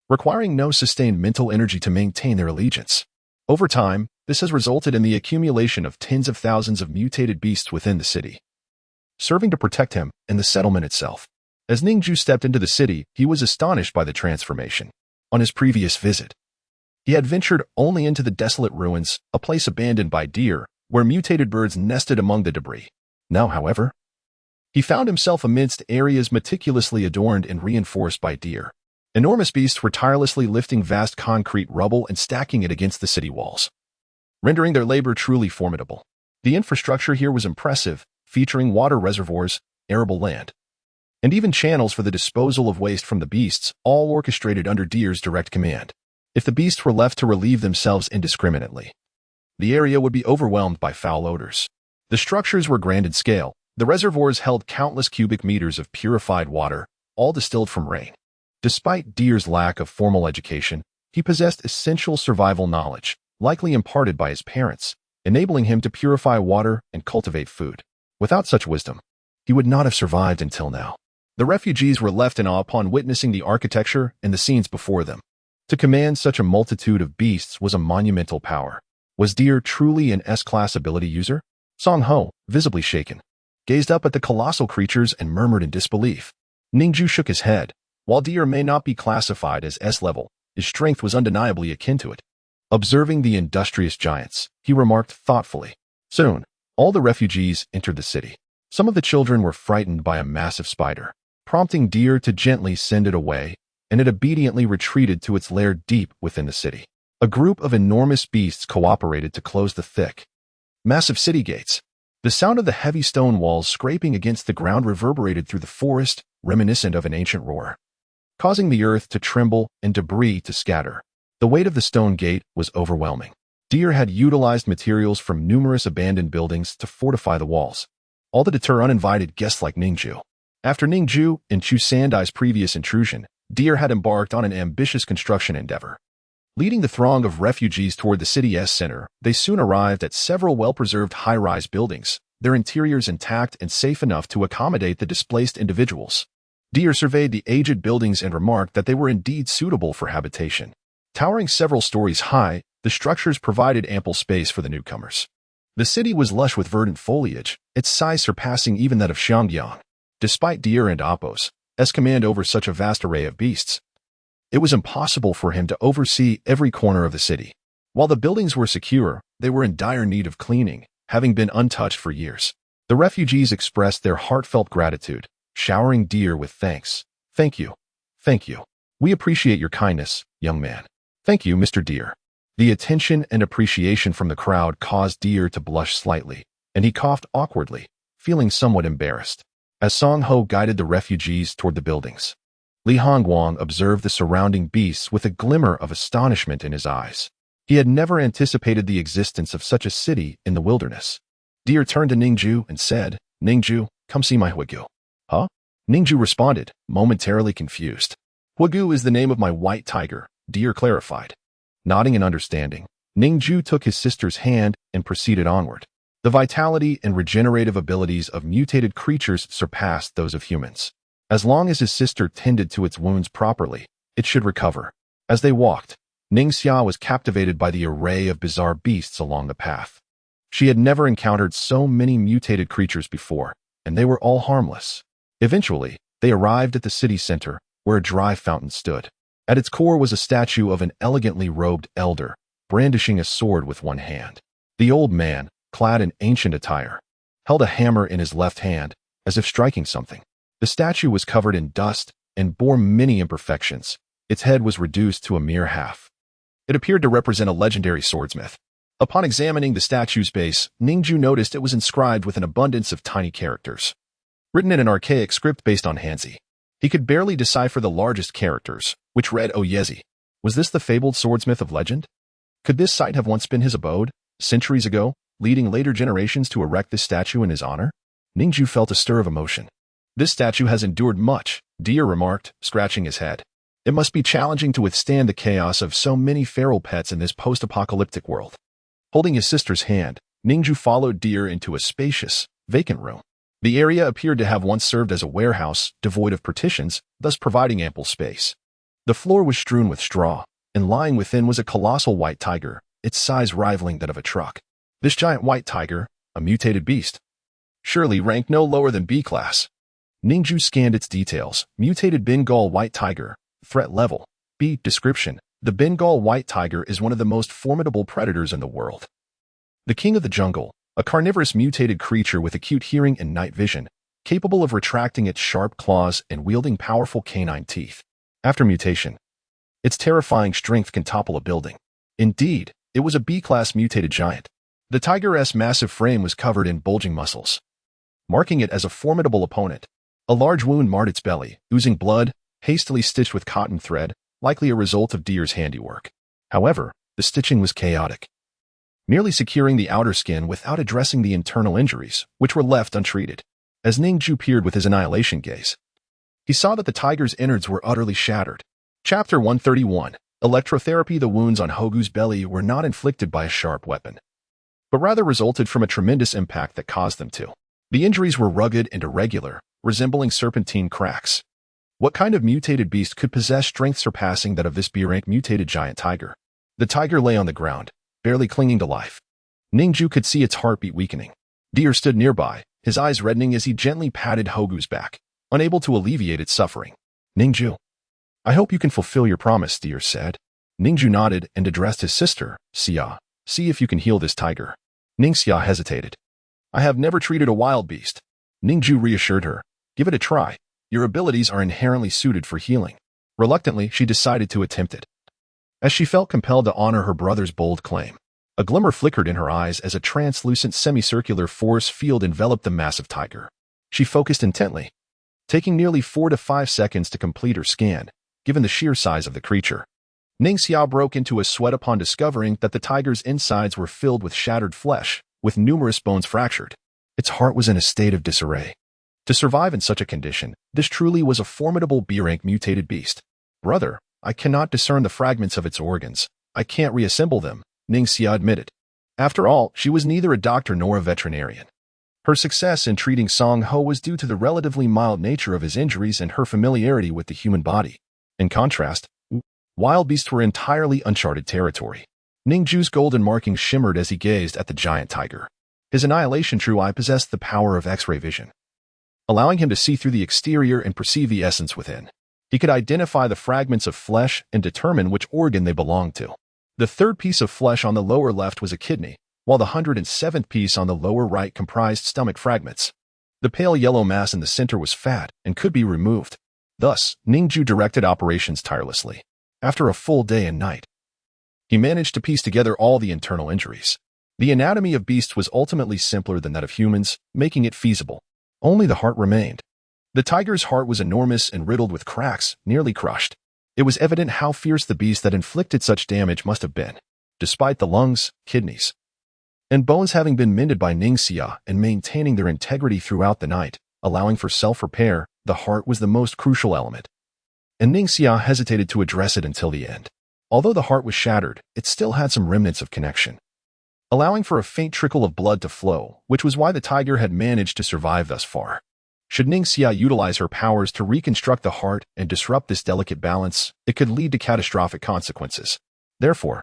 requiring no sustained mental energy to maintain their allegiance. Over time, this has resulted in the accumulation of tens of thousands of mutated beasts within the city, serving to protect him and the settlement itself. As Ning Jue stepped into the city, he was astonished by the transformation. On his previous visit, he had ventured only into the desolate ruins, a place abandoned by deer, where mutated birds nested among the debris. Now, however, he found himself amidst areas meticulously adorned and reinforced by deer. Enormous beasts were tirelessly lifting vast concrete rubble and stacking it against the city walls, rendering their labor truly formidable. The infrastructure here was impressive, featuring water reservoirs, arable land, and even channels for the disposal of waste from the beasts, all orchestrated under deer's direct command. If the beasts were left to relieve themselves indiscriminately, the area would be overwhelmed by foul odors. The structures were grand in scale. The reservoirs held countless cubic meters of purified water, all distilled from rain. Despite Deer's lack of formal education, he possessed essential survival knowledge, likely imparted by his parents, enabling him to purify water and cultivate food. Without such wisdom, he would not have survived until now. The refugees were left in awe upon witnessing the architecture and the scenes before them. To command such a multitude of beasts was a monumental power. Was Deer truly an S-class ability user? Song Ho, visibly shaken, gazed up at the colossal creatures and murmured in disbelief. Ning Jue shook his head. While Deer may not be classified as S-level, his strength was undeniably akin to it. Observing the industrious giants, he remarked thoughtfully. Soon, all the refugees entered the city. Some of the children were frightened by a massive spider, prompting Deer to gently send it away, and it obediently retreated to its lair deep within the city. A group of enormous beasts cooperated to close the thick, massive city gates. The sound of the heavy stone walls scraping against the ground reverberated through the forest, reminiscent of an ancient roar, causing the earth to tremble and debris to scatter. The weight of the stone gate was overwhelming. Deer had utilized materials from numerous abandoned buildings to fortify the walls, all to deter uninvited guests like Ning Jue. After Ning Jue and Chu Sandai's previous intrusion, Deer had embarked on an ambitious construction endeavor. Leading the throng of refugees toward the city's center, they soon arrived at several well-preserved high-rise buildings, their interiors intact and safe enough to accommodate the displaced individuals. Deer surveyed the aged buildings and remarked that they were indeed suitable for habitation. Towering several stories high, the structures provided ample space for the newcomers. The city was lush with verdant foliage, its size surpassing even that of Xiangyang. Despite Deer and Appo's command over such a vast array of beasts, it was impossible for him to oversee every corner of the city. While the buildings were secure, they were in dire need of cleaning, having been untouched for years. The refugees expressed their heartfelt gratitude, showering Deer with thanks. "Thank you. Thank you. We appreciate your kindness, young man." "Thank you, Mr. Deer." The attention and appreciation from the crowd caused Deer to blush slightly, and he coughed awkwardly, feeling somewhat embarrassed. As Song Ho guided the refugees toward the buildings, Li Hongguang observed the surrounding beasts with a glimmer of astonishment in his eyes. He had never anticipated the existence of such a city in the wilderness. Deer turned to Ning Jue and said, "Ning Jue, come see my huigu." "Huh?" Ning Jue responded, momentarily confused. "Huigu is the name of my white tiger," Deer clarified. Nodding in understanding, Ning Jue took his sister's hand and proceeded onward. The vitality and regenerative abilities of mutated creatures surpassed those of humans. As long as his sister tended to its wounds properly, it should recover. As they walked, Ning Xia was captivated by the array of bizarre beasts along the path. She had never encountered so many mutated creatures before, and they were all harmless. Eventually, they arrived at the city center, where a dry fountain stood. At its core was a statue of an elegantly robed elder, brandishing a sword with one hand. The old man, clad in ancient attire, held a hammer in his left hand, as if striking something. The statue was covered in dust and bore many imperfections. Its head was reduced to a mere half. It appeared to represent a legendary swordsmith. Upon examining the statue's base, Ning Jue noticed it was inscribed with an abundance of tiny characters, written in an archaic script based on Hanzi. He could barely decipher the largest characters, which read Oyezi. Was this the fabled swordsmith of legend? Could this site have once been his abode, centuries ago, leading later generations to erect this statue in his honor? Ning Jue felt a stir of emotion. "This statue has endured much," Deer remarked, scratching his head. "It must be challenging to withstand the chaos of so many feral pets in this post-apocalyptic world." Holding his sister's hand, Ning Jue followed Deer into a spacious, vacant room. The area appeared to have once served as a warehouse, devoid of partitions, thus providing ample space. The floor was strewn with straw, and lying within was a colossal white tiger, its size rivaling that of a truck. This giant white tiger, a mutated beast, surely ranked no lower than B class. Ning Jue scanned its details. Mutated Bengal white tiger, threat level, B. Description: the Bengal white tiger is one of the most formidable predators in the world. The king of the jungle, a carnivorous mutated creature with acute hearing and night vision, capable of retracting its sharp claws and wielding powerful canine teeth. After mutation, its terrifying strength can topple a building. Indeed, it was a B-class mutated giant. The tiger's massive frame was covered in bulging muscles, marking it as a formidable opponent. A large wound marred its belly, oozing blood, hastily stitched with cotton thread, likely a result of Deer's handiwork. However, the stitching was chaotic, merely securing the outer skin without addressing the internal injuries, which were left untreated. As Ning Jue peered with his annihilation gaze, he saw that the tiger's innards were utterly shattered. Chapter 131. Electrotherapy. The wounds on Hogu's belly were not inflicted by a sharp weapon, but rather resulted from a tremendous impact that caused them to. The injuries were rugged and irregular, resembling serpentine cracks. What kind of mutated beast could possess strength surpassing that of this B-rank mutated giant tiger? The tiger lay on the ground, barely clinging to life. Ning Jue could see its heartbeat weakening. Deer stood nearby, his eyes reddening as he gently patted Hogu's back, unable to alleviate its suffering. "Ning Jue, I hope you can fulfill your promise," Deer said. Ning Jue nodded and addressed his sister, Xia. "See if you can heal this tiger." Ning Xia hesitated. "I have never treated a wild beast." Ning Jue reassured her. "Give it a try. Your abilities are inherently suited for healing." Reluctantly, she decided to attempt it, as she felt compelled to honor her brother's bold claim. A glimmer flickered in her eyes as a translucent semicircular force field enveloped the massive tiger. She focused intently, taking nearly 4 to 5 seconds to complete her scan, given the sheer size of the creature. Ning Jue broke into a sweat upon discovering that the tiger's insides were filled with shattered flesh, with numerous bones fractured. Its heart was in a state of disarray. To survive in such a condition, this truly was a formidable B-rank mutated beast. Brother, I cannot discern the fragments of its organs. I can't reassemble them, Ning Jue admitted. After all, she was neither a doctor nor a veterinarian. Her success in treating Song Ho was due to the relatively mild nature of his injuries and her familiarity with the human body. In contrast, wild beasts were entirely uncharted territory. Ning Jue's golden markings shimmered as he gazed at the giant tiger. His annihilation true eye possessed the power of X-ray vision, allowing him to see through the exterior and perceive the essence within. He could identify the fragments of flesh and determine which organ they belonged to. The third piece of flesh on the lower left was a kidney, while the 107th piece on the lower right comprised stomach fragments. The pale yellow mass in the center was fat and could be removed. Thus, Ning Jue directed operations tirelessly. After a full day and night, he managed to piece together all the internal injuries. The anatomy of beasts was ultimately simpler than that of humans, making it feasible. Only the heart remained. The tiger's heart was enormous and riddled with cracks, nearly crushed. It was evident how fierce the beast that inflicted such damage must have been. Despite the lungs, kidneys, and bones having been mended by Ning Jue and maintaining their integrity throughout the night, allowing for self-repair, the heart was the most crucial element. And Ning Jue hesitated to address it until the end. Although the heart was shattered, it still had some remnants of connection, allowing for a faint trickle of blood to flow, which was why the tiger had managed to survive thus far. Should Ning Jue utilize her powers to reconstruct the heart and disrupt this delicate balance, it could lead to catastrophic consequences. Therefore,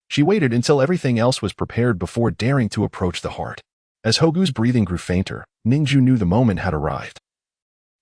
she waited until everything else was prepared before daring to approach the heart. As Hogu's breathing grew fainter, Ning Jue knew the moment had arrived.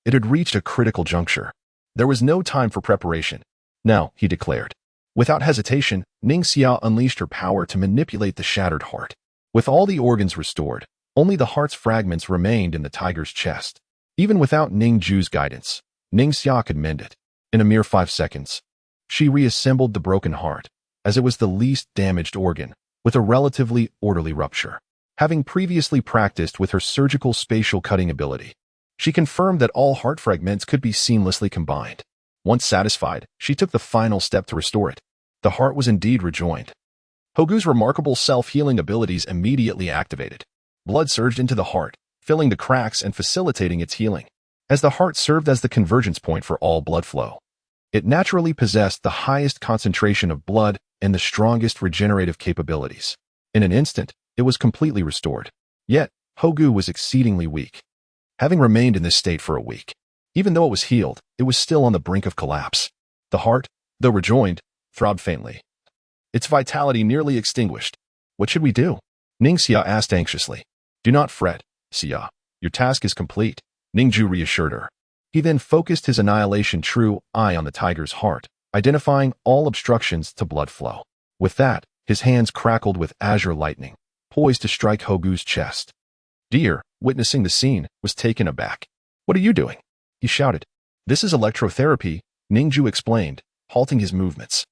It had reached a critical juncture. There was no time for preparation. Now, he declared. Without hesitation, Ning Jue unleashed her power to manipulate the shattered heart. With all the organs restored, only the heart's fragments remained in the tiger's chest. Even without Ning Jue's guidance, Ning Jue could mend it. In a mere 5 seconds, she reassembled the broken heart, as it was the least damaged organ, with a relatively orderly rupture. Having previously practiced with her surgical spatial cutting ability, she confirmed that all heart fragments could be seamlessly combined. Once satisfied, she took the final step to restore it. The heart was indeed rejoined. Hogu's remarkable self-healing abilities immediately activated. Blood surged into the heart, filling the cracks and facilitating its healing. As the heart served as the convergence point for all blood flow, it naturally possessed the highest concentration of blood and the strongest regenerative capabilities. In an instant, it was completely restored. Yet, Hogu was exceedingly weak. Having remained in this state for a week, even though it was healed, it was still on the brink of collapse. The heart, though rejoined, throbbed faintly, its vitality nearly extinguished. What should we do? Ning Jue asked anxiously. Do not fret, Jue. Your task is complete, Ning Jue reassured her. He then focused his annihilation true eye on the tiger's heart, identifying all obstructions to blood flow. With that, his hands crackled with azure lightning, poised to strike Hogu's chest. Deer, witnessing the scene, was taken aback. What are you doing? He shouted. This is electrotherapy, Ning Jue explained, halting his movements.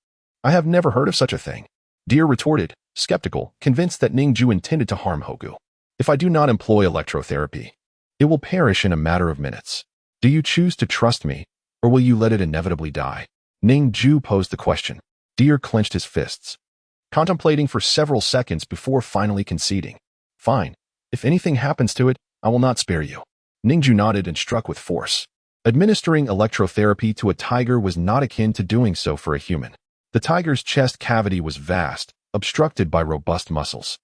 I have never heard of such a thing. Deer retorted, skeptical, convinced that Ning Jue intended to harm Hogu. If I do not employ electrotherapy, it will perish in a matter of minutes. Do you choose to trust me, or will you let it inevitably die? Ning Jue posed the question. Deer clenched his fists, contemplating for several seconds before finally conceding. Fine. If anything happens to it, I will not spare you. Ning Jue nodded and struck with force. Administering electrotherapy to a tiger was not akin to doing so for a human. The tiger's chest cavity was vast, obstructed by robust muscles.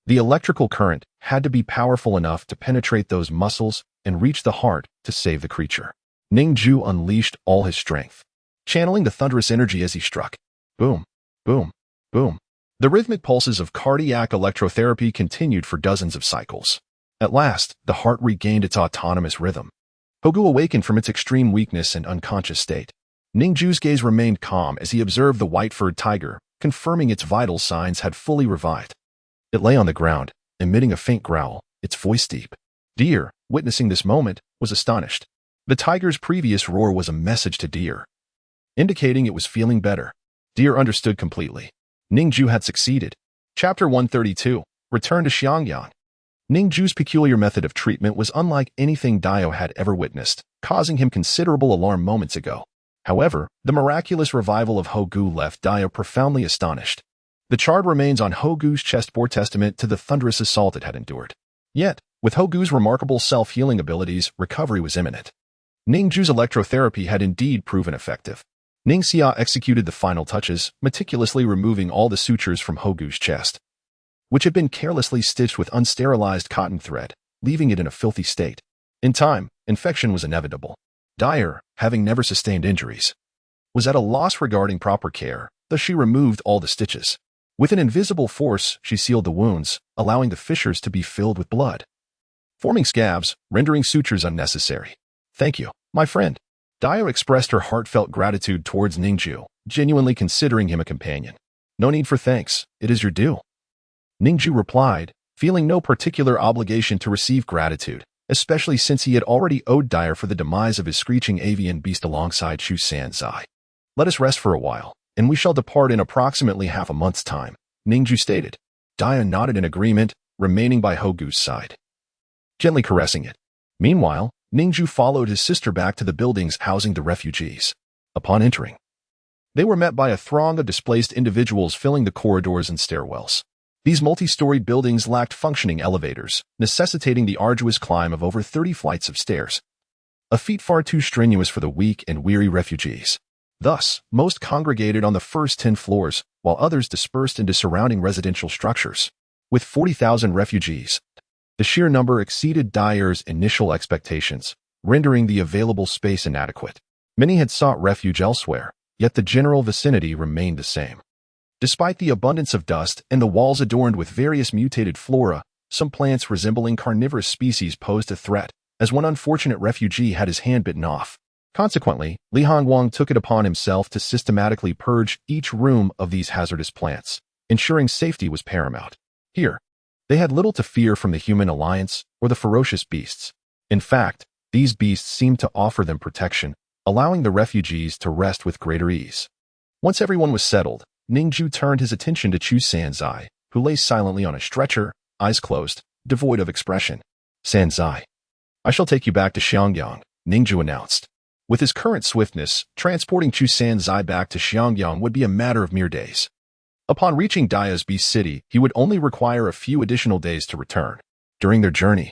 The electrical current had to be powerful enough to penetrate those muscles and reach the heart to save the creature. Ning Jue unleashed all his strength, channeling the thunderous energy as he struck. Boom, boom, boom. The rhythmic pulses of cardiac electrotherapy continued for dozens of cycles. At last, the heart regained its autonomous rhythm. Hogu awakened from its extreme weakness and unconscious state. Ning Jue's gaze remained calm as he observed the white-furred tiger, confirming its vital signs had fully revived. It lay on the ground, emitting a faint growl, its voice deep. Deer, witnessing this moment, was astonished. The tiger's previous roar was a message to Deer, indicating it was feeling better. Deer understood completely. Ning Jue had succeeded. Chapter 132. Return to Xiangyang. Ning Jue's peculiar method of treatment was unlike anything Dio had ever witnessed, causing him considerable alarm moments ago. However, the miraculous revival of Hogu left Dio profoundly astonished. The charred remains on Hogu's chest bore testament to the thunderous assault it had endured. Yet, with Hogu's remarkable self-healing abilities, recovery was imminent. Ning Jue's electrotherapy had indeed proven effective. Ning Xia executed the final touches, meticulously removing all the sutures from Hogu's chest, which had been carelessly stitched with unsterilized cotton thread, leaving it in a filthy state. In time, infection was inevitable. Dyer, having never sustained injuries, was at a loss regarding proper care, thus she removed all the stitches. With an invisible force, she sealed the wounds, allowing the fissures to be filled with blood, forming scabs, rendering sutures unnecessary. Thank you, my friend. Dyer expressed her heartfelt gratitude towards Ning Jue, genuinely considering him a companion. No need for thanks, it is your due. Ning Jue replied, feeling no particular obligation to receive gratitude, especially since he had already owed Dyer for the demise of his screeching avian beast alongside Chu Sanzai. Let us rest for a while, and we shall depart in approximately half a month's time, Ning Jue stated. Dyer nodded in agreement, remaining by Hogu's side, gently caressing it. Meanwhile, Ning Jue followed his sister back to the buildings housing the refugees. Upon entering, they were met by a throng of displaced individuals filling the corridors and stairwells. These multi-storied buildings lacked functioning elevators, necessitating the arduous climb of over 30 flights of stairs, a feat far too strenuous for the weak and weary refugees. Thus, most congregated on the first 10 floors, while others dispersed into surrounding residential structures. With 40,000 refugees, the sheer number exceeded Dyer's initial expectations, rendering the available space inadequate. Many had sought refuge elsewhere, yet the general vicinity remained the same. Despite the abundance of dust and the walls adorned with various mutated flora, some plants resembling carnivorous species posed a threat, as one unfortunate refugee had his hand bitten off. Consequently, Li Hongguang took it upon himself to systematically purge each room of these hazardous plants, ensuring safety was paramount. Here, they had little to fear from the human alliance or the ferocious beasts. In fact, these beasts seemed to offer them protection, allowing the refugees to rest with greater ease. Once everyone was settled, Ning Jue turned his attention to Chu Sanzai, who lay silently on a stretcher, eyes closed, devoid of expression. Sanzai, I shall take you back to Xiangyang, Ning Jue announced. With his current swiftness, transporting Chu Sanzai back to Xiangyang would be a matter of mere days. Upon reaching Daya's Beast City, he would only require a few additional days to return. During their journey,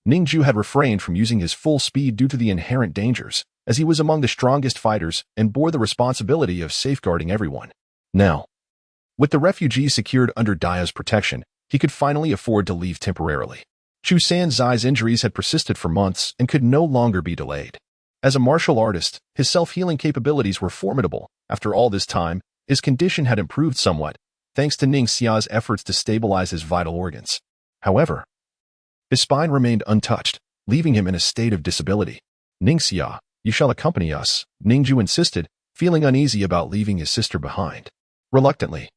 Ning Jue had refrained from using his full speed due to the inherent dangers, as he was among the strongest fighters and bore the responsibility of safeguarding everyone. Now, with the refugees secured under Daya's protection, he could finally afford to leave temporarily. Chu Sanzai's injuries had persisted for months and could no longer be delayed. As a martial artist, his self-healing capabilities were formidable. After all this time, his condition had improved somewhat, thanks to Ning Xia's efforts to stabilize his vital organs. However, his spine remained untouched, leaving him in a state of disability. Ning Xia, you shall accompany us, Ning Jue insisted, feeling uneasy about leaving his sister behind. Reluctantly,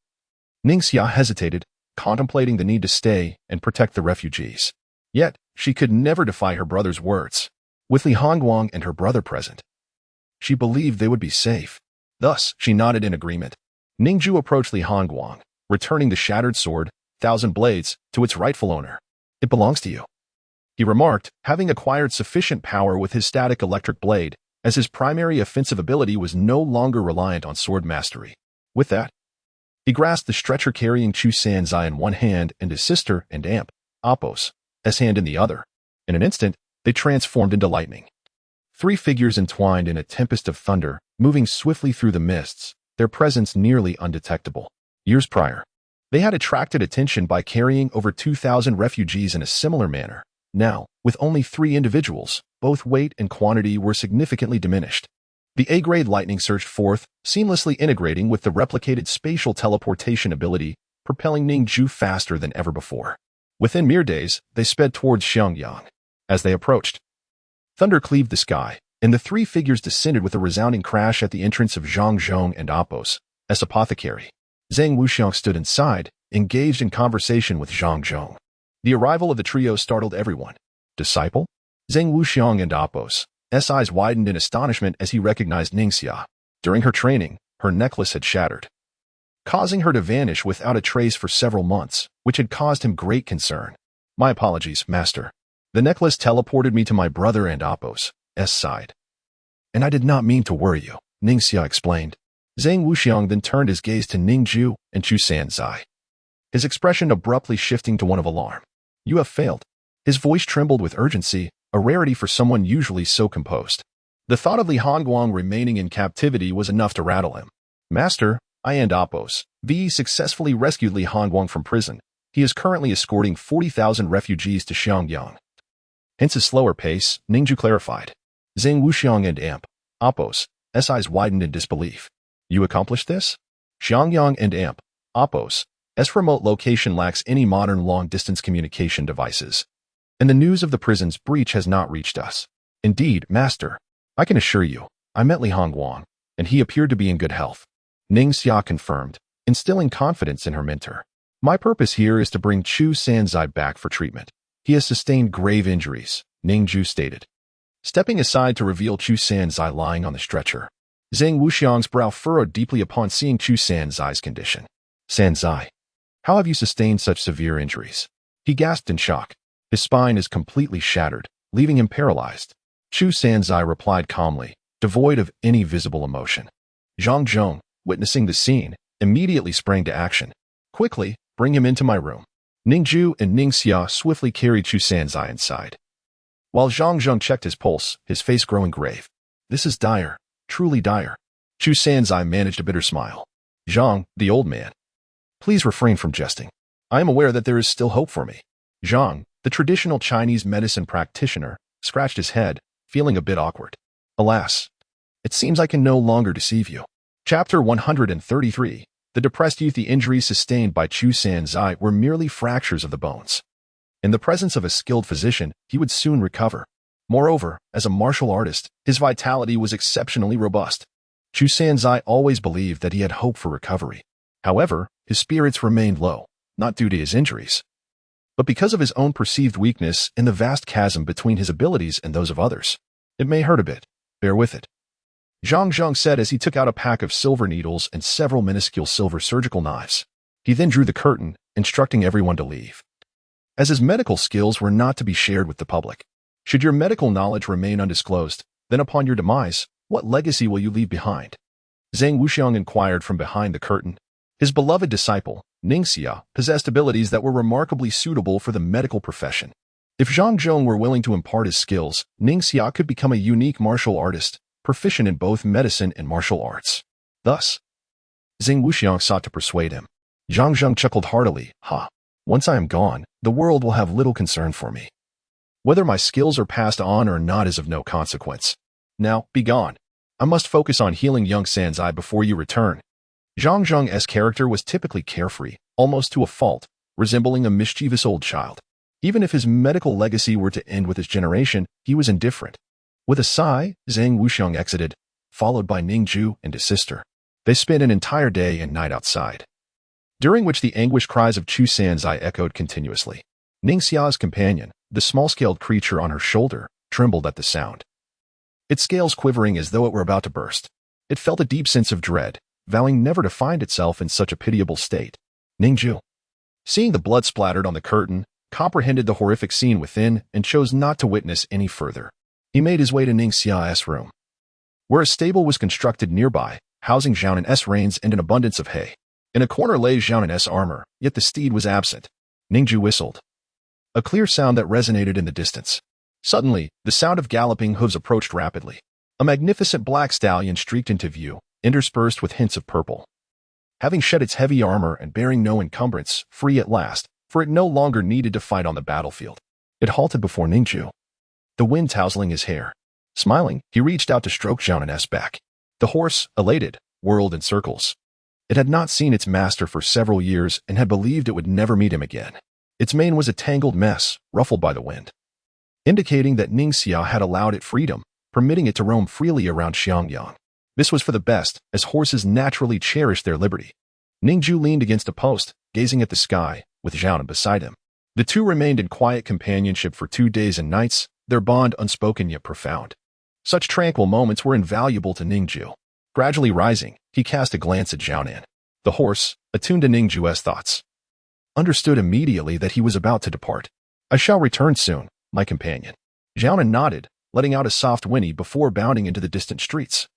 Ning Xia hesitated, contemplating the need to stay and protect the refugees. Yet, she could never defy her brother's words. With Li Hongguang and her brother present, she believed they would be safe. Thus, she nodded in agreement. Ning Jue approached Li Hongguang, returning the shattered sword, 1,000 blades, to its rightful owner. It belongs to you, he remarked, having acquired sufficient power with his static electric blade, as his primary offensive ability was no longer reliant on sword mastery. With that, he grasped the stretcher carrying Chu Sanzai in one hand and his sister and aunt, Apos, hand in the other. In an instant, they transformed into lightning. 3 figures entwined in a tempest of thunder, moving swiftly through the mists, their presence nearly undetectable. Years prior, they had attracted attention by carrying over 2,000 refugees in a similar manner. Now, with only 3 individuals, both weight and quantity were significantly diminished. The A-grade lightning surged forth, seamlessly integrating with the replicated spatial teleportation ability, propelling Ning Jue faster than ever before. Within mere days, they sped towards Xiangyang. As they approached, thunder cleaved the sky, and the 3 figures descended with a resounding crash at the entrance of Zhang Zhong and Apos, as apothecary. Zhang Wuxiang stood inside, engaged in conversation with Zhang Zhong. The arrival of the trio startled everyone. Disciple? Zhang Wuxiang and Apos' eyes widened in astonishment as he recognized Ning Xia. During her training, her necklace had shattered, causing her to vanish without a trace for several months, which had caused him great concern. My apologies, master. The necklace teleported me to my brother and Appo's side. And I did not mean to worry you, Ning Jue explained. Zhang Wuxiang then turned his gaze to Ning Jue and Chu Sanzai, his expression abruptly shifting to one of alarm. You have failed. His voice trembled with urgency, a rarity for someone usually so composed. The thought of Li Hongguang remaining in captivity was enough to rattle him. Master, I and Appo's successfully rescued Li Hongguang from prison. He is currently escorting 40,000 refugees to Xiangyang. Hence his slower pace, Ning Jue clarified. Zhang Wuxiang and Appo's eyes widened in disbelief. You accomplished this? Xiangyang and Appo's remote location lacks any modern long-distance communication devices, and the news of the prison's breach has not reached us. Indeed, master, I can assure you, I met Li Hongguang, and he appeared to be in good health. Ning Jue confirmed, instilling confidence in her mentor. My purpose here is to bring Chu Sanzai back for treatment. He has sustained grave injuries, Ning Jue stated. Stepping aside to reveal Chu Sanzai lying on the stretcher, Zhang Wuxiang's brow furrowed deeply upon seeing Chu Sanzai's condition. Sanzai, how have you sustained such severe injuries? He gasped in shock. His spine is completely shattered, leaving him paralyzed. Chu Sanzai replied calmly, devoid of any visible emotion. Zhang Zhong, witnessing the scene, immediately sprang to action. Quickly, bring him into my room. Ning Jue and Ning Jue swiftly carried Chu Sanzai inside, while Zhang Zhong checked his pulse, his face growing grave. This is dire, truly dire. Chu Sanzai managed a bitter smile. Zhang, the old man, please refrain from jesting. I am aware that there is still hope for me. Zhang, the traditional Chinese medicine practitioner, scratched his head, feeling a bit awkward. Alas, it seems I can no longer deceive you. Chapter 133. The depressed youth. The injuries sustained by Chu Sanzai were merely fractures of the bones. In the presence of a skilled physician, he would soon recover. Moreover, as a martial artist, his vitality was exceptionally robust. Chu Sanzai always believed that he had hope for recovery. However, his spirits remained low, not due to his injuries, but because of his own perceived weakness in the vast chasm between his abilities and those of others. It may hurt a bit. Bear with it. Zhang Zhong said as he took out a pack of silver needles and several minuscule silver surgical knives. He then drew the curtain, instructing everyone to leave, as his medical skills were not to be shared with the public. Should your medical knowledge remain undisclosed, then upon your demise, what legacy will you leave behind? Zhang Wuxiang inquired from behind the curtain. His beloved disciple, Ning Jue, possessed abilities that were remarkably suitable for the medical profession. If Zhang Zhong were willing to impart his skills, Ning Jue could become a unique martial artist, proficient in both medicine and martial arts. Thus, Zhang Wuxiang sought to persuade him. Zhang Zhong chuckled heartily. Once I am gone, the world will have little concern for me. Whether my skills are passed on or not is of no consequence. Now, be gone. I must focus on healing young Sanzai before you return. Zhang Zhong's character was typically carefree, almost to a fault, resembling a mischievous old child. Even if his medical legacy were to end with his generation, he was indifferent. With a sigh, Zhang Wuxiang exited, followed by Ning Jue and his sister. They spent an entire day and night outside, during which the anguished cries of Chu Sanzai echoed continuously. Ning Jue's companion, the small-scaled creature on her shoulder, trembled at the sound, its scales quivering as though it were about to burst. It felt a deep sense of dread, vowing never to find itself in such a pitiable state. Ning Jue, seeing the blood splattered on the curtain, comprehended the horrific scene within and chose not to witness any further. He made his way to Ning Jue's room, where a stable was constructed nearby, housing Zhaonan's reins and an abundance of hay. In a corner lay Zhaonan's armor, yet the steed was absent. Ning Jue whistled, a clear sound that resonated in the distance. Suddenly, the sound of galloping hooves approached rapidly. A magnificent black stallion streaked into view, interspersed with hints of purple. Having shed its heavy armor and bearing no encumbrance, free at last, for it no longer needed to fight on the battlefield, it halted before Ning Jue, the wind tousling his hair. Smiling, he reached out to stroke Zhaonan's back. The horse, elated, whirled in circles. It had not seen its master for several years and had believed it would never meet him again. Its mane was a tangled mess, ruffled by the wind, indicating that Ning Jue had allowed it freedom, permitting it to roam freely around Xiangyang. This was for the best, as horses naturally cherish their liberty. Ning Jue leaned against a post, gazing at the sky, with Zhaonan beside him. The two remained in quiet companionship for 2 days and nights, their bond unspoken yet profound. Such tranquil moments were invaluable to Ning Jue. Gradually rising, he cast a glance at Zhaonan. The horse, attuned to Ning Jue's thoughts, understood immediately that he was about to depart. I shall return soon, my companion. Jianan nodded, letting out a soft whinny before bounding into the distant streets,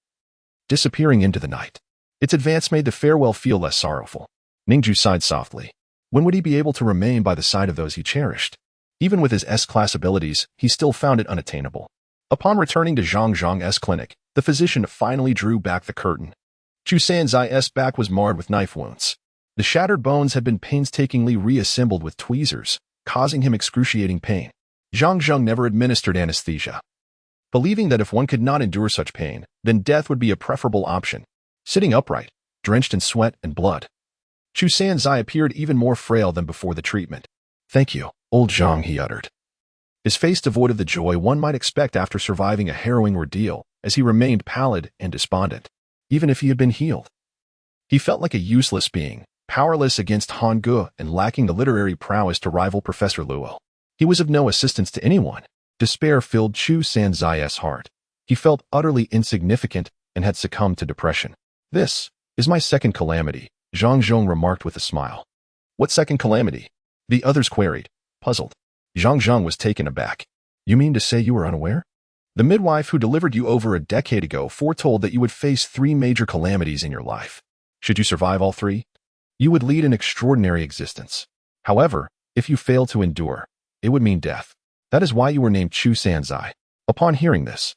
disappearing into the night. Its advance made the farewell feel less sorrowful. Ning Jue sighed softly. When would he be able to remain by the side of those he cherished? Even with his S-class abilities, he still found it unattainable. Upon returning to Zhang Zhang's clinic, the physician finally drew back the curtain. Chu Sanzai's back was marred with knife wounds. The shattered bones had been painstakingly reassembled with tweezers, causing him excruciating pain. Zhang Zhang never administered anesthesia, believing that if one could not endure such pain, then death would be a preferable option. Sitting upright, drenched in sweat and blood, Chu Sanzai appeared even more frail than before the treatment. Thank you, old Zhang, he uttered, his face devoid of the joy one might expect after surviving a harrowing ordeal, as he remained pallid and despondent. Even if he had been healed, he felt like a useless being, powerless against Han Ge and lacking the literary prowess to rival Professor Luo. He was of no assistance to anyone. Despair filled Chu Sanzai's heart. He felt utterly insignificant and had succumbed to depression. This is my second calamity, Zhang Zhong remarked with a smile. What second calamity? The others queried, puzzled. Zhang Zhong was taken aback. You mean to say you were unaware? The midwife who delivered you over a decade ago foretold that you would face 3 major calamities in your life. Should you survive all 3, you would lead an extraordinary existence. However, if you fail to endure, it would mean death. That is why you were named Chu Sanzai. Upon hearing this,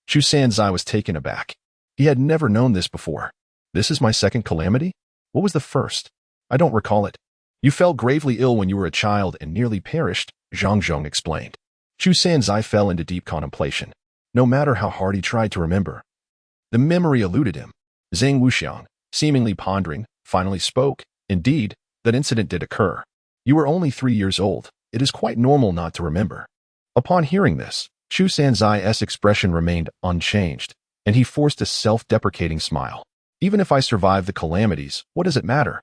Chu Sanzai was taken aback. He had never known this before. This is my second calamity? What was the first? I don't recall it. You fell gravely ill when you were a child and nearly perished, Zhang Zhong explained. Chu Sanzai fell into deep contemplation. No matter how hard he tried to remember, the memory eluded him. Zhang Wuxiang, seemingly pondering, finally spoke. Indeed, that incident did occur. You were only 3 years old. It is quite normal not to remember. Upon hearing this, Chu Sanzai's expression remained unchanged, and he forced a self-deprecating smile. Even if I survive the calamities, what does it matter?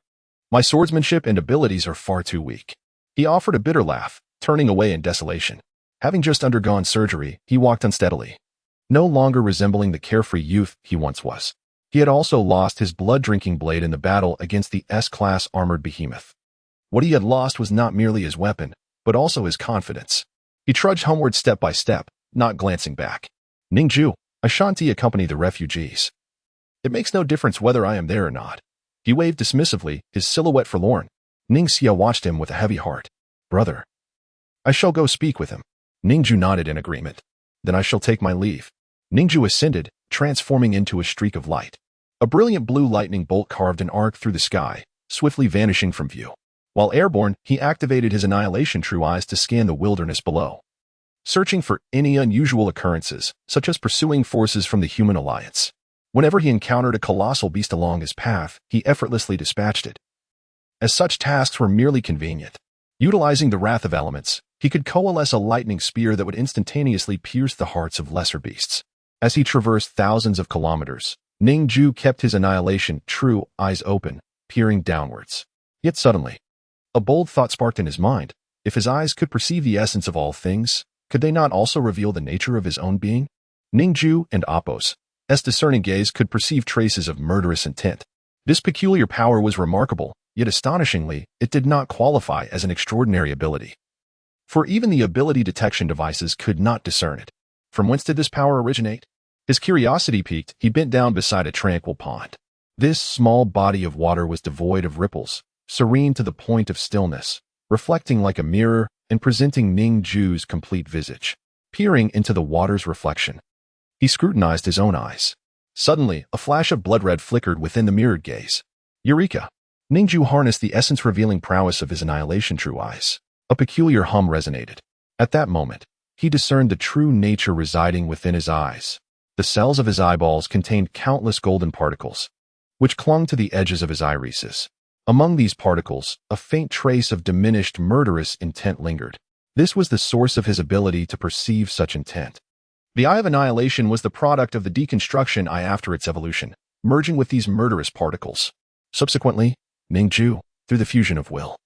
My swordsmanship and abilities are far too weak. He offered a bitter laugh, turning away in desolation. Having just undergone surgery, he walked unsteadily, no longer resembling the carefree youth he once was. He had also lost his blood-drinking blade in the battle against the S-class armored behemoth. What he had lost was not merely his weapon, but also his confidence. He trudged homeward step by step, not glancing back. Ning Jue, I shan't accompany the refugees. It makes no difference whether I am there or not. He waved dismissively, his silhouette forlorn. Ning Xia watched him with a heavy heart. Brother, I shall go speak with him. Ning Jue nodded in agreement. Then I shall take my leave. Ning Jue ascended, transforming into a streak of light. A brilliant blue lightning bolt carved an arc through the sky, swiftly vanishing from view. While airborne, he activated his annihilation true eyes to scan the wilderness below, searching for any unusual occurrences, such as pursuing forces from the human alliance. Whenever he encountered a colossal beast along his path, he effortlessly dispatched it, as such tasks were merely convenient. Utilizing the wrath of elements, he could coalesce a lightning spear that would instantaneously pierce the hearts of lesser beasts. As he traversed thousands of kilometers, Ning Jue kept his annihilation true eyes open, peering downwards. Yet suddenly, a bold thought sparked in his mind. If his eyes could perceive the essence of all things, could they not also reveal the nature of his own being? Ning Jue and Appo's discerning gaze could perceive traces of murderous intent. This peculiar power was remarkable, yet astonishingly, it did not qualify as an extraordinary ability. For even the ability detection devices could not discern it. From whence did this power originate? His curiosity piqued, he bent down beside a tranquil pond. This small body of water was devoid of ripples, serene to the point of stillness, reflecting like a mirror and presenting Ning Jue's complete visage. Peering into the water's reflection, he scrutinized his own eyes. Suddenly, a flash of blood red flickered within the mirrored gaze. Eureka! Ning Jue harnessed the essence-revealing prowess of his annihilation true eyes. A peculiar hum resonated. At that moment, he discerned the true nature residing within his eyes. The cells of his eyeballs contained countless golden particles, which clung to the edges of his irises. Among these particles, a faint trace of diminished murderous intent lingered. This was the source of his ability to perceive such intent. The Eye of Annihilation was the product of the deconstruction eye after its evolution, merging with these murderous particles. Subsequently, Ning Jue, through the fusion of will,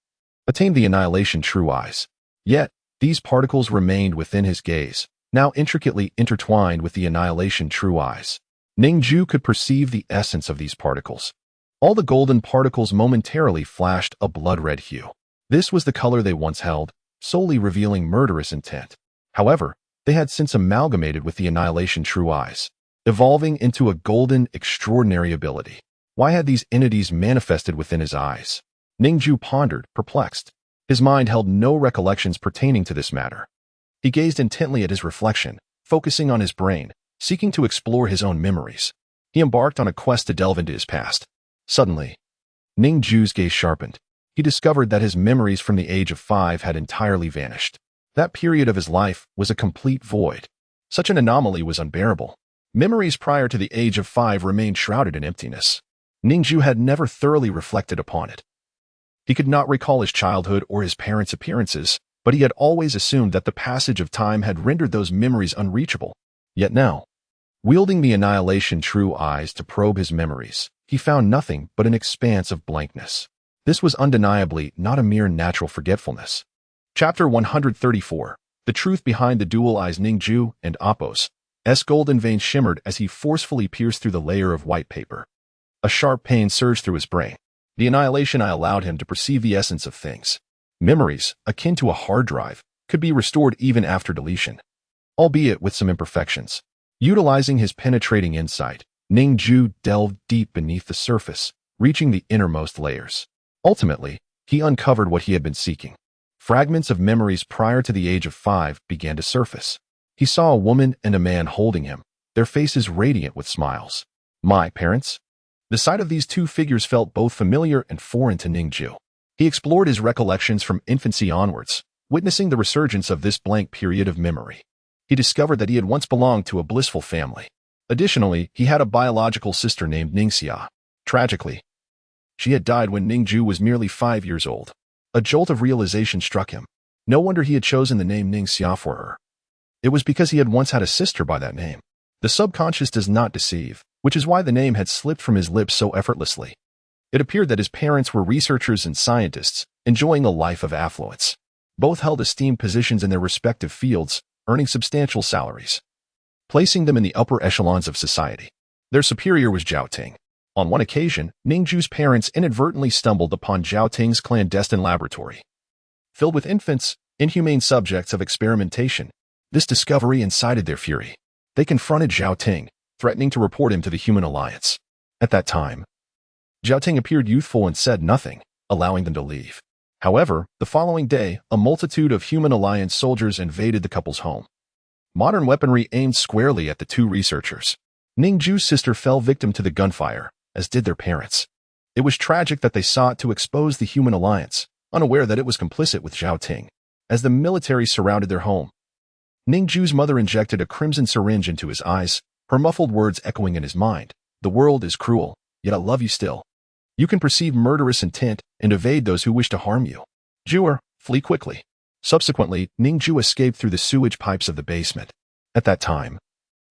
attained the Annihilation true eyes. Yet, these particles remained within his gaze, now intricately intertwined with the Annihilation true eyes. Ning Jue could perceive the essence of these particles. All the golden particles momentarily flashed a blood-red hue. This was the color they once held, solely revealing murderous intent. However, they had since amalgamated with the annihilation true eyes, evolving into a golden, extraordinary ability. Why had these entities manifested within his eyes? Ning Jue pondered, perplexed. His mind held no recollections pertaining to this matter. He gazed intently at his reflection, focusing on his brain, seeking to explore his own memories. He embarked on a quest to delve into his past. Suddenly, Ning Jue's gaze sharpened. He discovered that his memories from the age of 5 had entirely vanished. That period of his life was a complete void. Such an anomaly was unbearable. Memories prior to the age of 5 remained shrouded in emptiness. Ning Jue had never thoroughly reflected upon it. He could not recall his childhood or his parents' appearances, but he had always assumed that the passage of time had rendered those memories unreachable. Yet now, wielding the annihilation true eyes to probe his memories, he found nothing but an expanse of blankness. This was undeniably not a mere natural forgetfulness. Chapter 134. The Truth Behind the Dual Eyes. Ning Jue and Apos' golden vein shimmered as he forcefully pierced through the layer of white paper. A sharp pain surged through his brain. The annihilation eye allowed him to perceive the essence of things. Memories, akin to a hard drive, could be restored even after deletion, albeit with some imperfections. Utilizing his penetrating insight, Ning Jue delved deep beneath the surface, reaching the innermost layers. Ultimately, he uncovered what he had been seeking. Fragments of memories prior to the age of 5 began to surface. He saw a woman and a man holding him, their faces radiant with smiles. My parents? The sight of these two figures felt both familiar and foreign to Ning Jue. He explored his recollections from infancy onwards, witnessing the resurgence of this blank period of memory. He discovered that he had once belonged to a blissful family. Additionally, he had a biological sister named Ningxia. Tragically, she had died when Ning Jue was merely 5 years old. A jolt of realization struck him. No wonder he had chosen the name Ningxia for her. It was because he had once had a sister by that name. The subconscious does not deceive, which is why the name had slipped from his lips so effortlessly. It appeared that his parents were researchers and scientists, enjoying a life of affluence. Both held esteemed positions in their respective fields, earning substantial salaries, placing them in the upper echelons of society. Their superior was Zhao Ting. On one occasion, Ning Jue's parents inadvertently stumbled upon Zhao Ting's clandestine laboratory, filled with infants, inhumane subjects of experimentation. This discovery incited their fury. They confronted Zhao Ting, threatening to report him to the Human Alliance. At that time, Zhao Ting appeared youthful and said nothing, allowing them to leave. However, the following day, a multitude of Human Alliance soldiers invaded the couple's home. Modern weaponry aimed squarely at the two researchers. Ning Jue's sister fell victim to the gunfire, as did their parents. It was tragic that they sought to expose the Human Alliance, unaware that it was complicit with Zhao Ting. As the military surrounded their home, Ning Jue's mother injected a crimson syringe into his eyes, her muffled words echoing in his mind. The world is cruel, yet I love you still. You can perceive murderous intent and evade those who wish to harm you. Jue, flee quickly. Subsequently, Ning Jue escaped through the sewage pipes of the basement. At that time,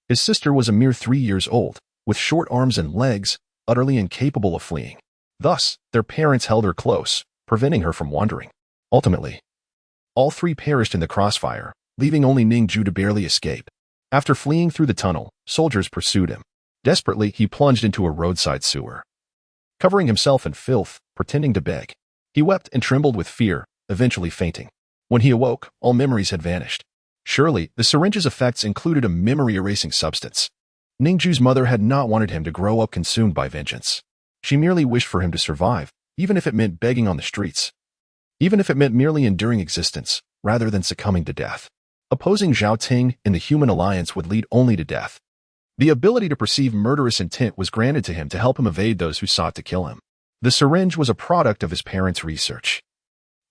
his sister was a mere 3 years old, with short arms and legs, utterly incapable of fleeing. Thus, their parents held her close, preventing her from wandering. Ultimately, all three perished in the crossfire, leaving only Ning Jue to barely escape. After fleeing through the tunnel, soldiers pursued him. Desperately, he plunged into a roadside sewer, covering himself in filth, pretending to beg. He wept and trembled with fear, eventually fainting. When he awoke, all memories had vanished. Surely, the syringe's effects included a memory-erasing substance. Ning Jue's mother had not wanted him to grow up consumed by vengeance. She merely wished for him to survive, even if it meant begging on the streets. Even if it meant merely enduring existence, rather than succumbing to death. Opposing Zhao Ting in the Human Alliance would lead only to death. The ability to perceive murderous intent was granted to him to help him evade those who sought to kill him. The syringe was a product of his parents' research.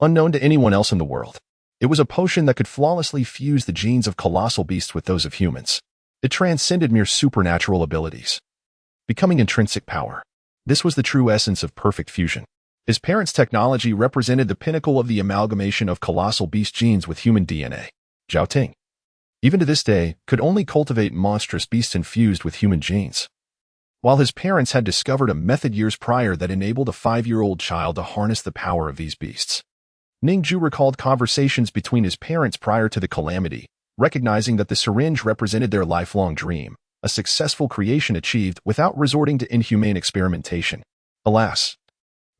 Unknown to anyone else in the world, it was a potion that could flawlessly fuse the genes of colossal beasts with those of humans. It transcended mere supernatural abilities, becoming intrinsic power. This was the true essence of perfect fusion. His parents' technology represented the pinnacle of the amalgamation of colossal beast genes with human DNA. Zhao Ting, even to this day, could only cultivate monstrous beasts infused with human genes. While his parents had discovered a method years prior that enabled a 5-year-old child to harness the power of these beasts. Ning Jue recalled conversations between his parents prior to the calamity, recognizing that the syringe represented their lifelong dream, a successful creation achieved without resorting to inhumane experimentation. Alas,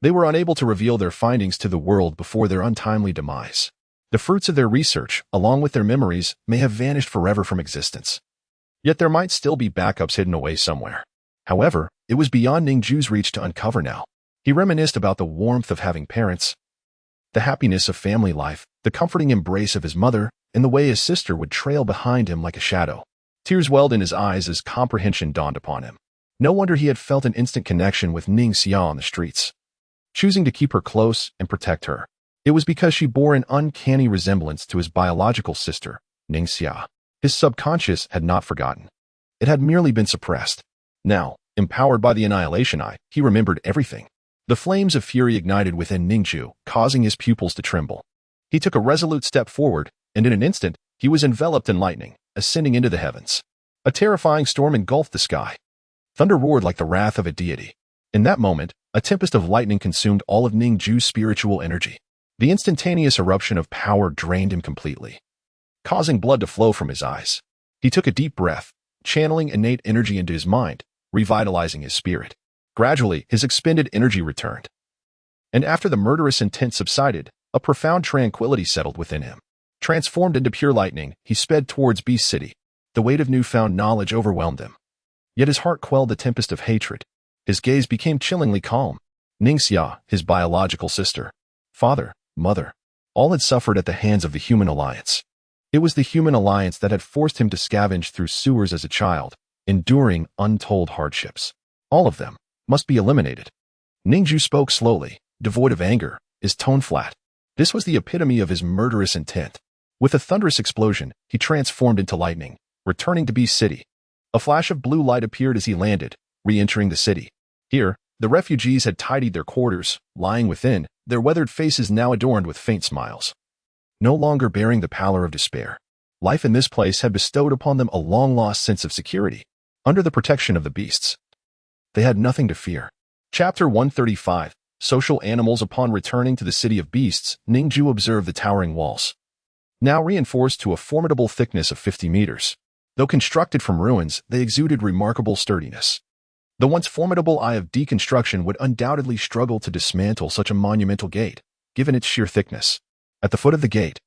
they were unable to reveal their findings to the world before their untimely demise. The fruits of their research, along with their memories, may have vanished forever from existence. Yet there might still be backups hidden away somewhere. However, it was beyond Ning Jue's reach to uncover now. He reminisced about the warmth of having parents, the happiness of family life, the comforting embrace of his mother, and the way his sister would trail behind him like a shadow. Tears welled in his eyes as comprehension dawned upon him. No wonder he had felt an instant connection with Ning Jue on the streets, choosing to keep her close and protect her. It was because she bore an uncanny resemblance to his biological sister, Ning Jue. His subconscious had not forgotten. It had merely been suppressed. Now, empowered by the annihilation eye, he remembered everything. The flames of fury ignited within Ning Jue, causing his pupils to tremble. He took a resolute step forward, and in an instant, he was enveloped in lightning, ascending into the heavens. A terrifying storm engulfed the sky. Thunder roared like the wrath of a deity. In that moment, a tempest of lightning consumed all of Ning Jue's spiritual energy. The instantaneous eruption of power drained him completely, causing blood to flow from his eyes. He took a deep breath, channeling innate energy into his mind, revitalizing his spirit. Gradually, his expended energy returned. And after the murderous intent subsided, a profound tranquility settled within him. Transformed into pure lightning, he sped towards Beast City. The weight of newfound knowledge overwhelmed him. Yet his heart quelled the tempest of hatred. His gaze became chillingly calm. Ning Jue, his biological sister, father, mother, all had suffered at the hands of the human alliance. It was the human alliance that had forced him to scavenge through sewers as a child, enduring untold hardships. All of them must be eliminated. Ning Jue spoke slowly, devoid of anger, his tone flat. This was the epitome of his murderous intent. With a thunderous explosion, he transformed into lightning, returning to Beast City. A flash of blue light appeared as he landed, re-entering the city. Here, the refugees had tidied their quarters, lying within, their weathered faces now adorned with faint smiles. No longer bearing the pallor of despair, life in this place had bestowed upon them a long-lost sense of security. Under the protection of the beasts, they had nothing to fear. Chapter 135. Social animals. Upon returning to the city of beasts, Ning Jue observed the towering walls, now reinforced to a formidable thickness of 50 meters. Though constructed from ruins, they exuded remarkable sturdiness. The once formidable eye of deconstruction would undoubtedly struggle to dismantle such a monumental gate, given its sheer thickness. At the foot of the gate,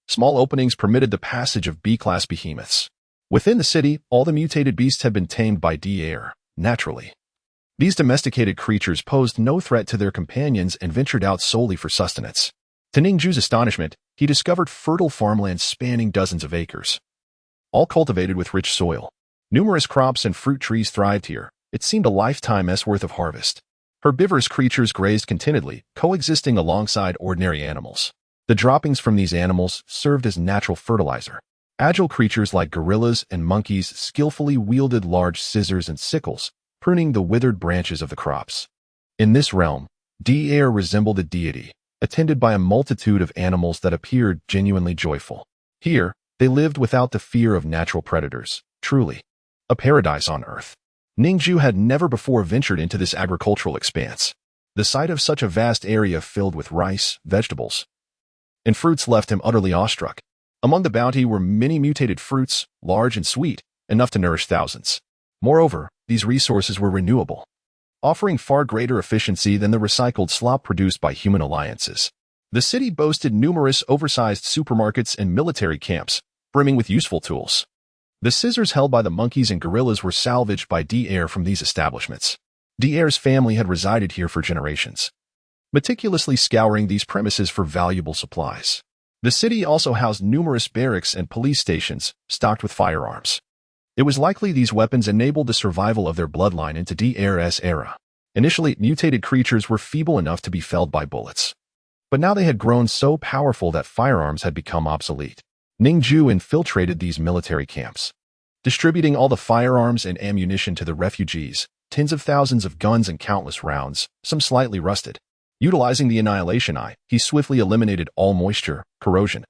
small openings permitted the passage of B-class behemoths. Within the city, all the mutated beasts had been tamed by D-Air, naturally. These domesticated creatures posed no threat to their companions and ventured out solely for sustenance. To Ning Jue's astonishment, he discovered fertile farmlands spanning dozens of acres, all cultivated with rich soil. Numerous crops and fruit trees thrived here. It seemed a lifetime's worth of harvest. Herbivorous creatures grazed contentedly, coexisting alongside ordinary animals. The droppings from these animals served as natural fertilizer. Agile creatures like gorillas and monkeys skillfully wielded large scissors and sickles, pruning the withered branches of the crops. In this realm, D-Air resembled a deity, attended by a multitude of animals that appeared genuinely joyful. Here, they lived without the fear of natural predators. Truly, a paradise on earth. Ning Jue had never before ventured into this agricultural expanse. The sight of such a vast area filled with rice, vegetables, and fruits left him utterly awestruck. Among the bounty were many mutated fruits, large and sweet, enough to nourish thousands. Moreover, these resources were renewable, offering far greater efficiency than the recycled slop produced by human alliances. The city boasted numerous oversized supermarkets and military camps, brimming with useful tools. The scissors held by the monkeys and gorillas were salvaged by D-Air from these establishments. D-Air's family had resided here for generations, meticulously scouring these premises for valuable supplies. The city also housed numerous barracks and police stations, stocked with firearms. It was likely these weapons enabled the survival of their bloodline into D-Air's era. Initially, mutated creatures were feeble enough to be felled by bullets, but now they had grown so powerful that firearms had become obsolete. Ning Jue infiltrated these military camps, distributing all the firearms and ammunition to the refugees, tens of thousands of guns and countless rounds, some slightly rusted. Utilizing the annihilation eye, he swiftly eliminated all moisture, corrosion,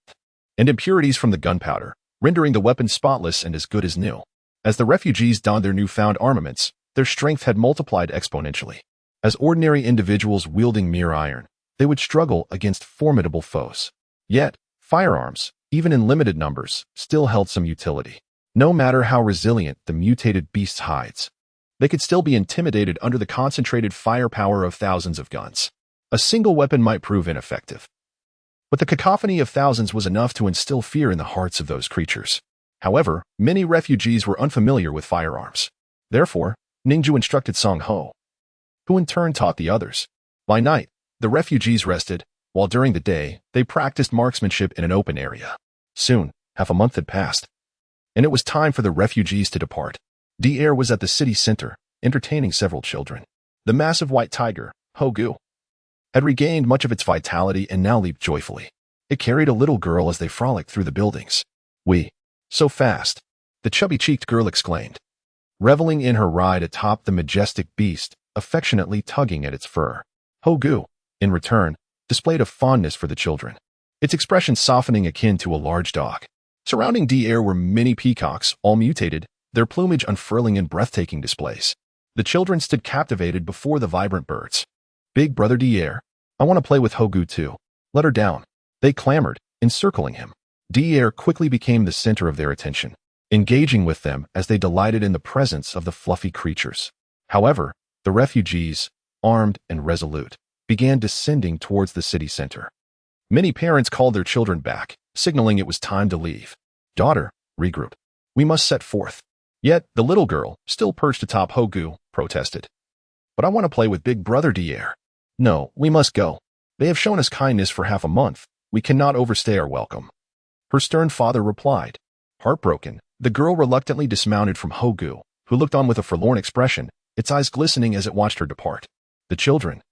and impurities from the gunpowder, rendering the weapon spotless and as good as new. As the refugees donned their newfound armaments, their strength had multiplied exponentially. As ordinary individuals wielding mere iron, they would struggle against formidable foes. Yet, firearms, even in limited numbers, still held some utility. No matter how resilient the mutated beast's hides, they could still be intimidated under the concentrated firepower of thousands of guns. A single weapon might prove ineffective. But the cacophony of thousands was enough to instill fear in the hearts of those creatures. However, many refugees were unfamiliar with firearms. Therefore, Ning Jue instructed Song Ho, who in turn taught the others. By night, the refugees rested, while during the day, they practiced marksmanship in an open area. Soon, half a month had passed, and it was time for the refugees to depart. Daer was at the city center, entertaining several children. The massive white tiger, Hogu, had regained much of its vitality and now leaped joyfully. It carried a little girl as they frolicked through the buildings. So fast, the chubby-cheeked girl exclaimed, reveling in her ride atop the majestic beast, affectionately tugging at its fur. Hogu, in return, displayed a fondness for the children, its expression softening akin to a large dog. Surrounding Daer were many peacocks, all mutated, their plumage unfurling in breathtaking displays. The children stood captivated before the vibrant birds. Big brother Daer, I want to play with Hogu too. Let her down. They clamored, encircling him. Daer quickly became the center of their attention, engaging with them as they delighted in the presence of the fluffy creatures. However, the refugees, armed and resolute, began descending towards the city center. Many parents called their children back, signaling it was time to leave. Daughter, regroup. We must set forth. Yet, the little girl, still perched atop Hogu, protested. But I want to play with big brother Daer. No, we must go. They have shown us kindness for half a month. We cannot overstay our welcome. Her stern father replied. Heartbroken, the girl reluctantly dismounted from Hogu, who looked on with a forlorn expression, its eyes glistening as it watched her depart. The children,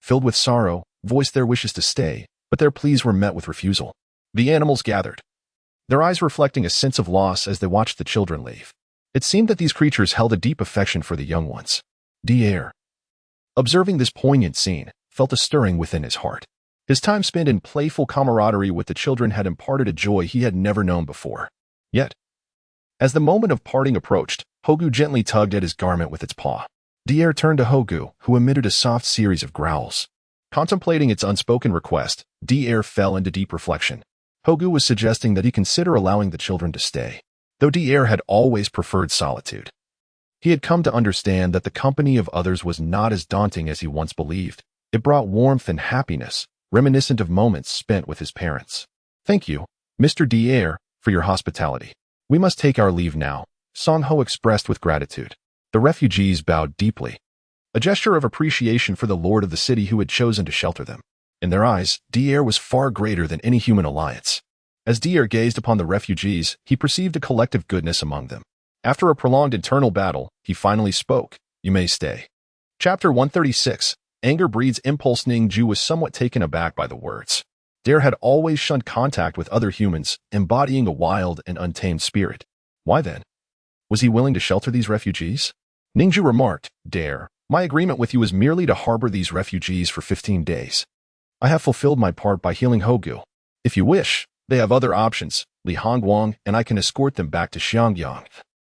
filled with sorrow, voiced their wishes to stay, but their pleas were met with refusal. The animals gathered, their eyes reflecting a sense of loss as they watched the children leave. It seemed that these creatures held a deep affection for the young ones. Daer, observing this poignant scene, felt a stirring within his heart. His time spent in playful camaraderie with the children had imparted a joy he had never known before. Yet, as the moment of parting approached, Hogu gently tugged at his garment with its paw. Daer turned to Hogu, who emitted a soft series of growls. Contemplating its unspoken request, Daer fell into deep reflection. Hogu was suggesting that he consider allowing the children to stay, though Daer had always preferred solitude. He had come to understand that the company of others was not as daunting as he once believed. It brought warmth and happiness, reminiscent of moments spent with his parents. Thank you, Mr. Daer, for your hospitality. We must take our leave now, Song Ho expressed with gratitude. The refugees bowed deeply, a gesture of appreciation for the lord of the city who had chosen to shelter them. In their eyes, Daer was far greater than any human alliance. As Daer gazed upon the refugees, he perceived a collective goodness among them. After a prolonged internal battle, he finally spoke. You may stay. Chapter 136. Anger breeds impulse. Ning Jue was somewhat taken aback by the words. Daer had always shunned contact with other humans, embodying a wild and untamed spirit. Why then? Was he willing to shelter these refugees? Ning Jue remarked, Daer, my agreement with you is merely to harbor these refugees for 15 days. I have fulfilled my part by healing Hogu. If you wish, they have other options, Li Hongguang, and I can escort them back to Xiangyang,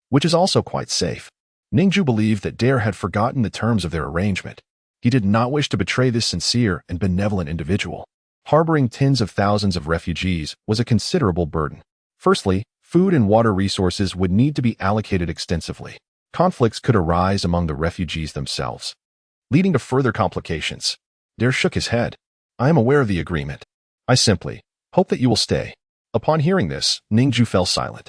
which is also quite safe. Ning Jue believed that Daer had forgotten the terms of their arrangement. He did not wish to betray this sincere and benevolent individual. Harboring tens of thousands of refugees was a considerable burden. Firstly, food and water resources would need to be allocated extensively. Conflicts could arise among the refugees themselves, leading to further complications. Daer shook his head. I am aware of the agreement. I simply hope that you will stay. Upon hearing this, Ning Jue fell silent.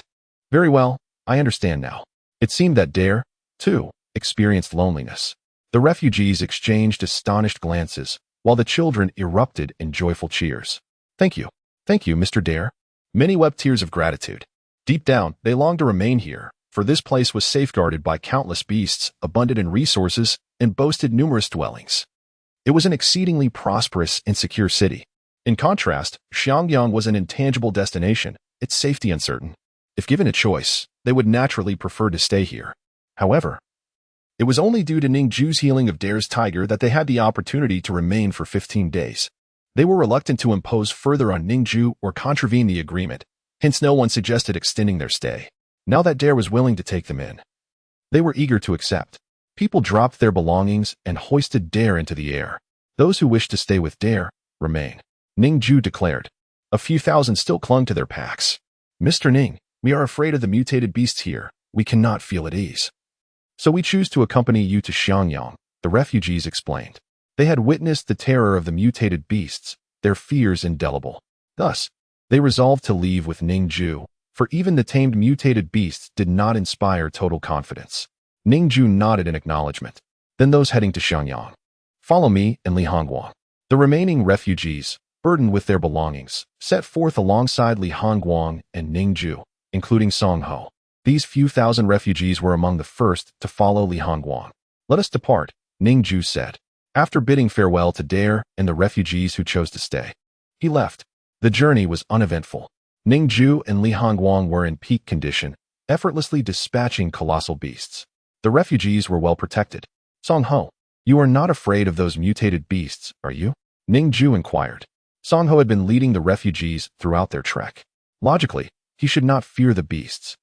Very well, I understand now. It seemed that Daer, too, experienced loneliness. The refugees exchanged astonished glances, while the children erupted in joyful cheers. Thank you, Mr. Daer. Many wept tears of gratitude. Deep down, they longed to remain here, for this place was safeguarded by countless beasts, abundant in resources, and boasted numerous dwellings. It was an exceedingly prosperous and secure city. In contrast, Xiangyang was an intangible destination, its safety uncertain. If given a choice, they would naturally prefer to stay here. However, it was only due to Ning Jue's healing of Daer's tiger that they had the opportunity to remain for 15 days. They were reluctant to impose further on Ning Jue or contravene the agreement, hence no one suggested extending their stay. Now that Daer was willing to take them in, they were eager to accept. People dropped their belongings and hoisted Daer into the air. Those who wished to stay with Daer, remain, Ning Jue declared. A few thousand still clung to their packs. Mr. Ning, we are afraid of the mutated beasts here. We cannot feel at ease. So we choose to accompany you to Xiangyang, the refugees explained. They had witnessed the terror of the mutated beasts, their fears indelible. Thus, they resolved to leave with Ning Jue, for even the tamed mutated beasts did not inspire total confidence. Ning Jue nodded in acknowledgement. Then those heading to Xiangyang. Follow me and Li Hongguang. The remaining refugees, burdened with their belongings, set forth alongside Li Hongguang and Ning Jue, including Song Ho. These few thousand refugees were among the first to follow Li Hongguang. Let us depart, Ning Jue said. After bidding farewell to Dare and the refugees who chose to stay, he left. The journey was uneventful. Ning Jue and Li Hongguang were in peak condition, effortlessly dispatching colossal beasts. The refugees were well protected. Song Ho, you are not afraid of those mutated beasts, are you? Ning Jue inquired. Song Ho had been leading the refugees throughout their trek. Logically, he should not fear the beasts.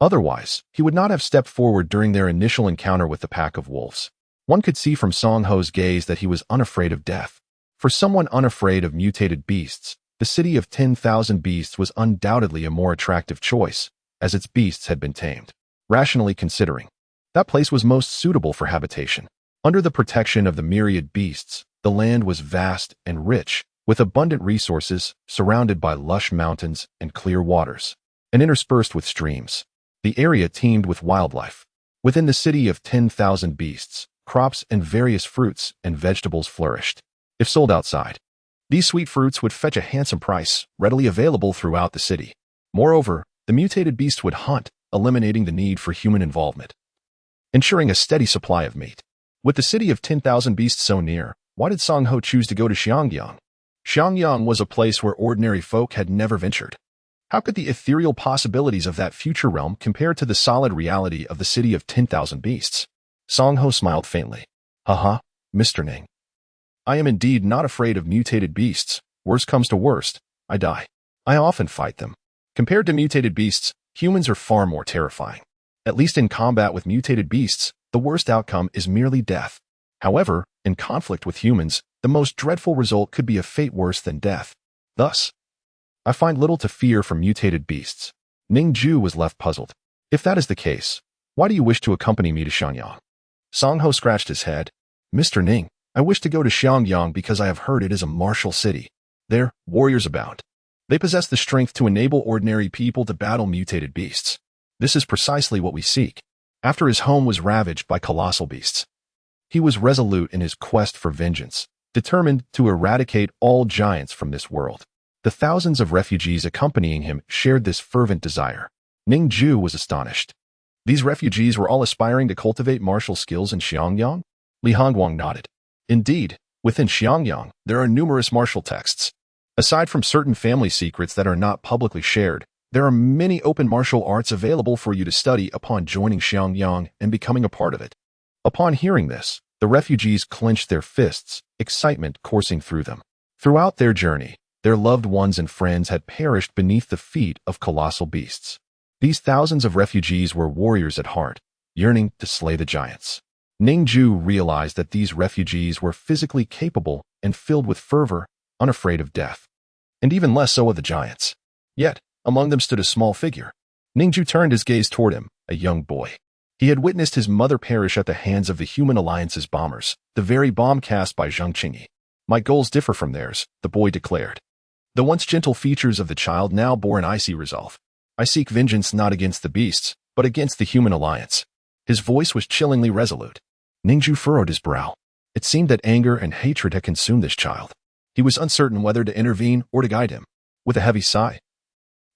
Otherwise, he would not have stepped forward during their initial encounter with the pack of wolves. One could see from Song Ho's gaze that he was unafraid of death. For someone unafraid of mutated beasts, the city of 10,000 beasts was undoubtedly a more attractive choice, as its beasts had been tamed. Rationally considering, that place was most suitable for habitation. Under the protection of the myriad beasts, the land was vast and rich, with abundant resources, surrounded by lush mountains and clear waters, and interspersed with streams. The area teemed with wildlife. Within the city of 10,000 beasts, crops and various fruits and vegetables flourished. If sold outside, these sweet fruits would fetch a handsome price, readily available throughout the city. Moreover, the mutated beasts would hunt, eliminating the need for human involvement, ensuring a steady supply of meat. With the city of 10,000 beasts so near, why did Song Ho choose to go to Xiangyang? Xiangyang was a place where ordinary folk had never ventured. How could the ethereal possibilities of that future realm compare to the solid reality of the city of 10,000 beasts? Song Ho smiled faintly. Haha, Mr. Ning. I am indeed not afraid of mutated beasts. Worst comes to worst, I die. I often fight them. Compared to mutated beasts, humans are far more terrifying. At least in combat with mutated beasts, the worst outcome is merely death. However, in conflict with humans, the most dreadful result could be a fate worse than death. Thus, I find little to fear from mutated beasts. Ning Jue was left puzzled. If that is the case, why do you wish to accompany me to Xiangyang? Song Ho scratched his head. Mr. Ning, I wish to go to Xiangyang because I have heard it is a martial city. There, warriors abound. They possess the strength to enable ordinary people to battle mutated beasts. This is precisely what we seek. After his home was ravaged by colossal beasts, he was resolute in his quest for vengeance, determined to eradicate all giants from this world. The thousands of refugees accompanying him shared this fervent desire. Ning Jue was astonished. These refugees were all aspiring to cultivate martial skills in Xiangyang? Li Hongguang nodded. Indeed, within Xiangyang, there are numerous martial texts. Aside from certain family secrets that are not publicly shared, there are many open martial arts available for you to study upon joining Xiangyang and becoming a part of it. Upon hearing this, the refugees clenched their fists, excitement coursing through them. Throughout their journey, their loved ones and friends had perished beneath the feet of colossal beasts. These thousands of refugees were warriors at heart, yearning to slay the giants. Ning Jue realized that these refugees were physically capable and filled with fervor, unafraid of death, and even less so of the giants. Yet, among them stood a small figure. Ning Jue turned his gaze toward him, a young boy. He had witnessed his mother perish at the hands of the Human Alliance's bombers, the very bomb cast by Zheng Qingyi. My goals differ from theirs, the boy declared. The once gentle features of the child now bore an icy resolve. I seek vengeance not against the beasts, but against the Human Alliance. His voice was chillingly resolute. Ning Jue furrowed his brow. It seemed that anger and hatred had consumed this child. He was uncertain whether to intervene or to guide him. With a heavy sigh,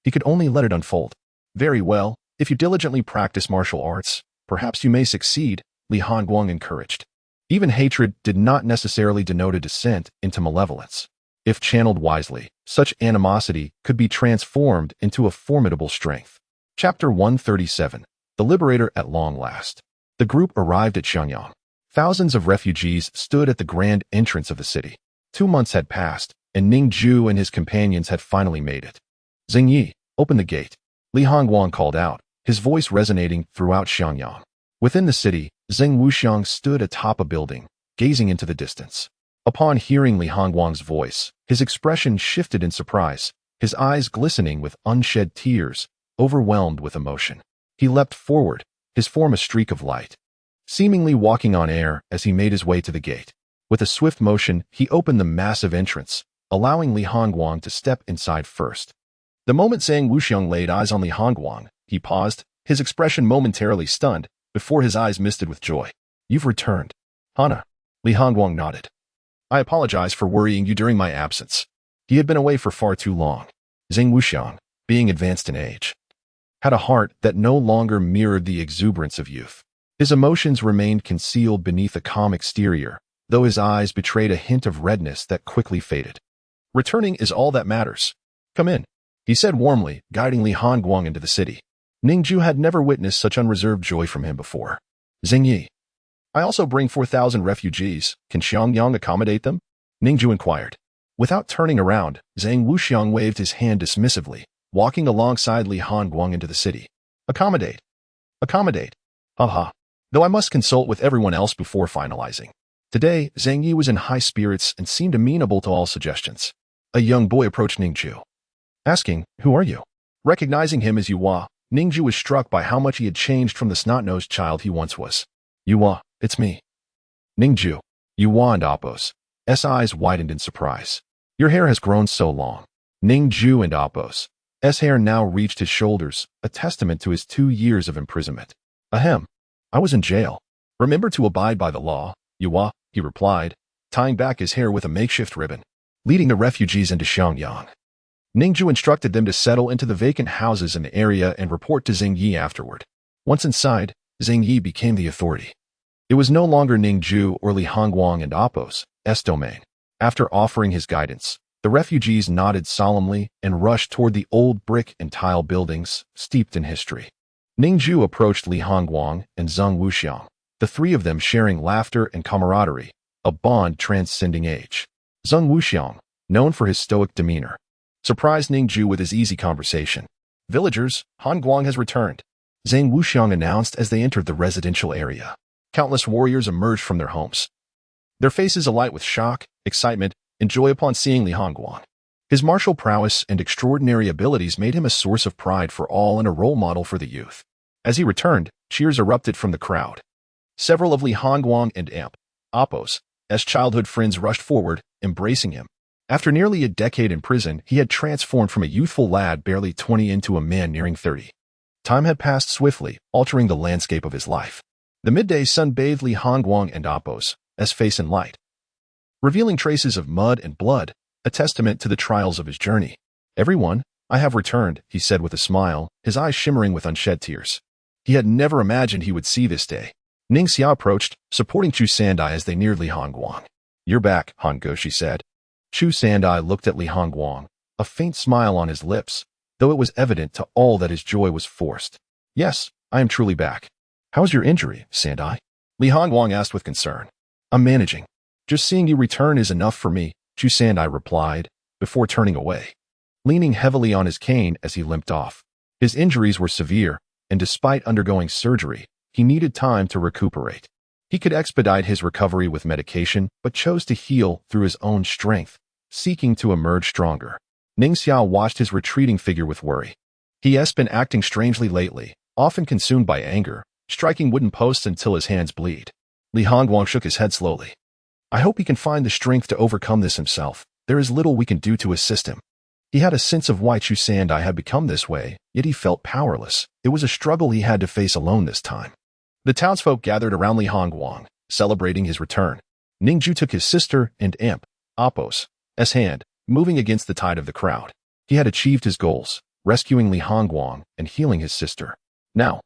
he could only let it unfold. Very well, if you diligently practice martial arts, perhaps you may succeed, Li Hongguang encouraged. Even hatred did not necessarily denote a descent into malevolence. If channeled wisely, such animosity could be transformed into a formidable strength. Chapter 137. The Liberator at Long Last. The group arrived at Xiangyang. Thousands of refugees stood at the grand entrance of the city. 2 months had passed, and Ning Jue and his companions had finally made it. Zhengyi, open the gate. Li Hongguang called out, his voice resonating throughout Xiangyang. Within the city, Zheng Wuxiang stood atop a building, gazing into the distance. Upon hearing Li Hongguang's voice, his expression shifted in surprise, his eyes glistening with unshed tears, overwhelmed with emotion. He leapt forward, his form a streak of light. seemingly walking on air as he made his way to the gate. With a swift motion, he opened the massive entrance, allowing Li Hongguang to step inside first. The moment Zhang Wuxiang laid eyes on Li Hongguang, he paused, his expression momentarily stunned, before his eyes misted with joy. "You've returned." "Hana." Li Hongguang nodded. "I apologize for worrying you during my absence." He had been away for far too long. Zhang Wuxiang, being advanced in age, had a heart that no longer mirrored the exuberance of youth. His emotions remained concealed beneath a calm exterior, though his eyes betrayed a hint of redness that quickly faded. "Returning is all that matters. Come in," he said warmly, guiding Li Hongguang into the city. Ning Jue had never witnessed such unreserved joy from him before. "Zheng Yi, I also bring 4,000 refugees. Can Xiangyang accommodate them?" Ning Jue inquired. Without turning around, Zhang Wuxiang waved his hand dismissively, walking alongside Li Hongguang into the city. "Accommodate. Accommodate. Haha. Though I must consult with everyone else before finalizing." Today, Zhang Yi was in high spirits and seemed amenable to all suggestions. A young boy approached Ning Jue, asking, "Who are you?" Recognizing him as Yuhua, Ning Jue was struck by how much he had changed from the snot-nosed child he once was. "Yuhua, it's me." Ning Jue, Yuhua and Appo's eyes widened in surprise. "Your hair has grown so long." Ning Jue and Appo's hair now reached his shoulders, a testament to his 2 years of imprisonment. "Ahem. I was in jail. Remember to abide by the law, Yuhua," he replied, tying back his hair with a makeshift ribbon. Leading the refugees into Xiangyang, Ning Jue instructed them to settle into the vacant houses in the area and report to Zheng Yi afterward. Once inside, Zheng Yi became the authority. It was no longer Ning Jue or Li Hongguang and Appo's domain. After offering his guidance, the refugees nodded solemnly and rushed toward the old brick and tile buildings, steeped in history. Ning Jue approached Li Hongguang and Zhang Wuxiang, the three of them sharing laughter and camaraderie, a bond transcending age. Zhang Wuxiang, known for his stoic demeanor, surprised Ning Jue with his easy conversation. "Villagers, Hongguang has returned," Zhang Wuxiang announced as they entered the residential area. Countless warriors emerged from their homes, their faces alight with shock, excitement, and joy upon seeing Li Hongguang. His martial prowess and extraordinary abilities made him a source of pride for all and a role model for the youth. As he returned, cheers erupted from the crowd. Several of Li Hongguang and Appo's childhood friends rushed forward, embracing him. After nearly a decade in prison, he had transformed from a youthful lad barely 20 into a man nearing 30. Time had passed swiftly, altering the landscape of his life. The midday sun bathed Li Hongguang and Appo's face in light, revealing traces of mud and blood, a testament to the trials of his journey. "Everyone, I have returned," he said with a smile, his eyes shimmering with unshed tears. He had never imagined he would see this day. Ning Xia approached, supporting Chu Sandai as they neared Li Hongguang. "You're back, Honggu," she said. Chu Sandai looked at Li Hongguang, a faint smile on his lips, though it was evident to all that his joy was forced. "Yes, I am truly back." "How's your injury, Sandai?" Li Hongguang asked with concern. "I'm managing. Just seeing you return is enough for me," Chu Sandai replied, before turning away, leaning heavily on his cane as he limped off. His injuries were severe, and despite undergoing surgery, he needed time to recuperate. He could expedite his recovery with medication, but chose to heal through his own strength, seeking to emerge stronger. Ning Xia watched his retreating figure with worry. He has been acting strangely lately, often consumed by anger, striking wooden posts until his hands bleed. Li Hongguang shook his head slowly. "I hope he can find the strength to overcome this himself. There is little we can do to assist him." He had a sense of why Chu Sandai had become this way, yet he felt powerless. It was a struggle he had to face alone this time. The townsfolk gathered around Li Hongguang, celebrating his return. Ning Jue took his sister and Appo's hand, moving against the tide of the crowd. He had achieved his goals, rescuing Li Hongguang and healing his sister. Now,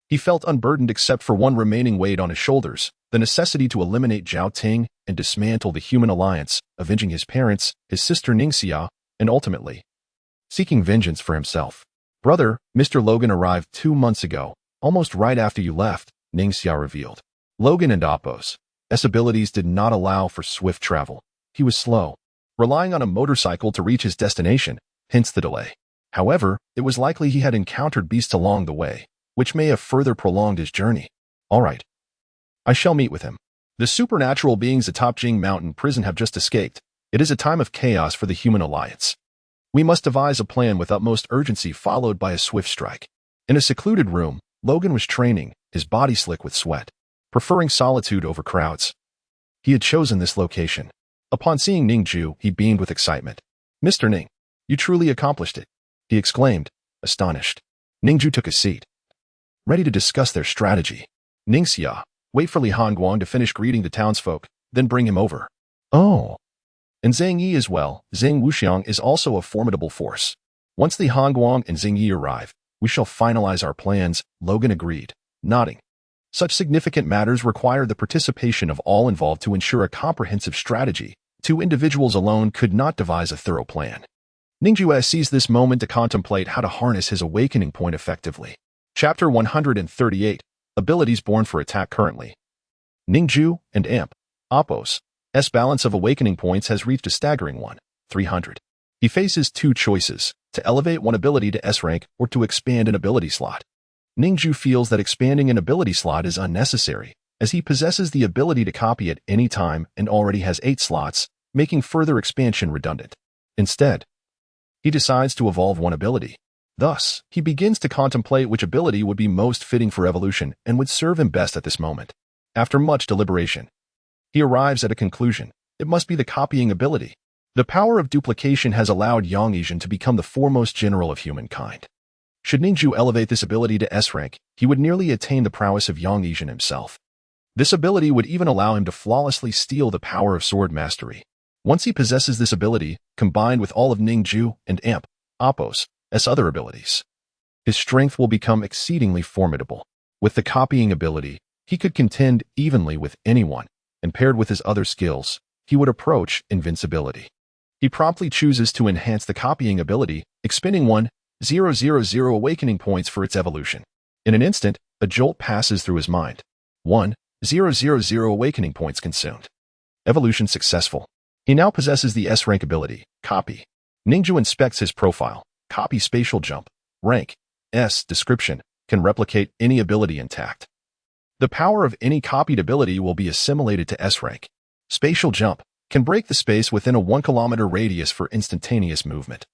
he felt unburdened except for one remaining weight on his shoulders, the necessity to eliminate Zhao Ting and dismantle the human alliance, avenging his parents, his sister Ning Xia, and ultimately seeking vengeance for himself. "Brother, Mr. Logan arrived 2 months ago, almost right after you left," Ning Xia revealed. Logan and Appo's abilities did not allow for swift travel. He was slow, relying on a motorcycle to reach his destination, hence the delay. However, it was likely he had encountered beasts along the way, which may have further prolonged his journey. "All right. I shall meet with him. The supernatural beings atop Jing Mountain prison have just escaped. It is a time of chaos for the human alliance. We must devise a plan with utmost urgency followed by a swift strike." In a secluded room, Logan was training, his body slick with sweat. preferring solitude over crowds. He had chosen this location. Upon seeing Ning Jue, he beamed with excitement. "Mr. Ning, you truly accomplished it," he exclaimed, astonished. Ning Jue took a seat, ready to discuss their strategy. "Ning Xia, wait for Li Hongguang to finish greeting the townsfolk, then bring him over." "Oh." "And Zhang Yi as well. Zhang Wuxiang is also a formidable force. Once Li Hongguang and Zhang Yi arrive, we shall finalize our plans," Logan agreed, nodding. Such significant matters required the participation of all involved to ensure a comprehensive strategy. 2 individuals alone could not devise a thorough plan. Ning Jue seized this moment to contemplate how to harness his awakening point effectively. Chapter 138, Abilities Born for Attack Currently. Ning Jue and Amp, Appos, S balance of awakening points has reached a staggering 300. He faces 2 choices, to elevate one ability to S rank or to expand an ability slot. Ning Jue feels that expanding an ability slot is unnecessary, as he possesses the ability to copy at any time and already has 8 slots, making further expansion redundant. Instead, he decides to evolve one ability. Thus, he begins to contemplate which ability would be most fitting for evolution and would serve him best at this moment. After much deliberation, he arrives at a conclusion. It must be the copying ability. The power of duplication has allowed Yang Yizhen to become the foremost general of humankind. Should Ning Jue elevate this ability to S rank, he would nearly attain the prowess of Yang Yizhen himself. This ability would even allow him to flawlessly steal the power of sword mastery. Once he possesses this ability, combined with all of Ning Jue and Amp, Appos, S other abilities, his strength will become exceedingly formidable. With the copying ability, he could contend evenly with anyone, and paired with his other skills, he would approach invincibility. He promptly chooses to enhance the copying ability, expending 1,000 awakening points for its evolution. In an instant, a jolt passes through his mind. 1,000 awakening points consumed. Evolution successful. He now possesses the S rank ability, Copy. Ning Jue inspects his profile. Copy spatial jump. Rank. S. Description. Can replicate any ability intact. The power of any copied ability will be assimilated to S rank. Spatial jump. Can break the space within a 1 kilometer radius for instantaneous movement,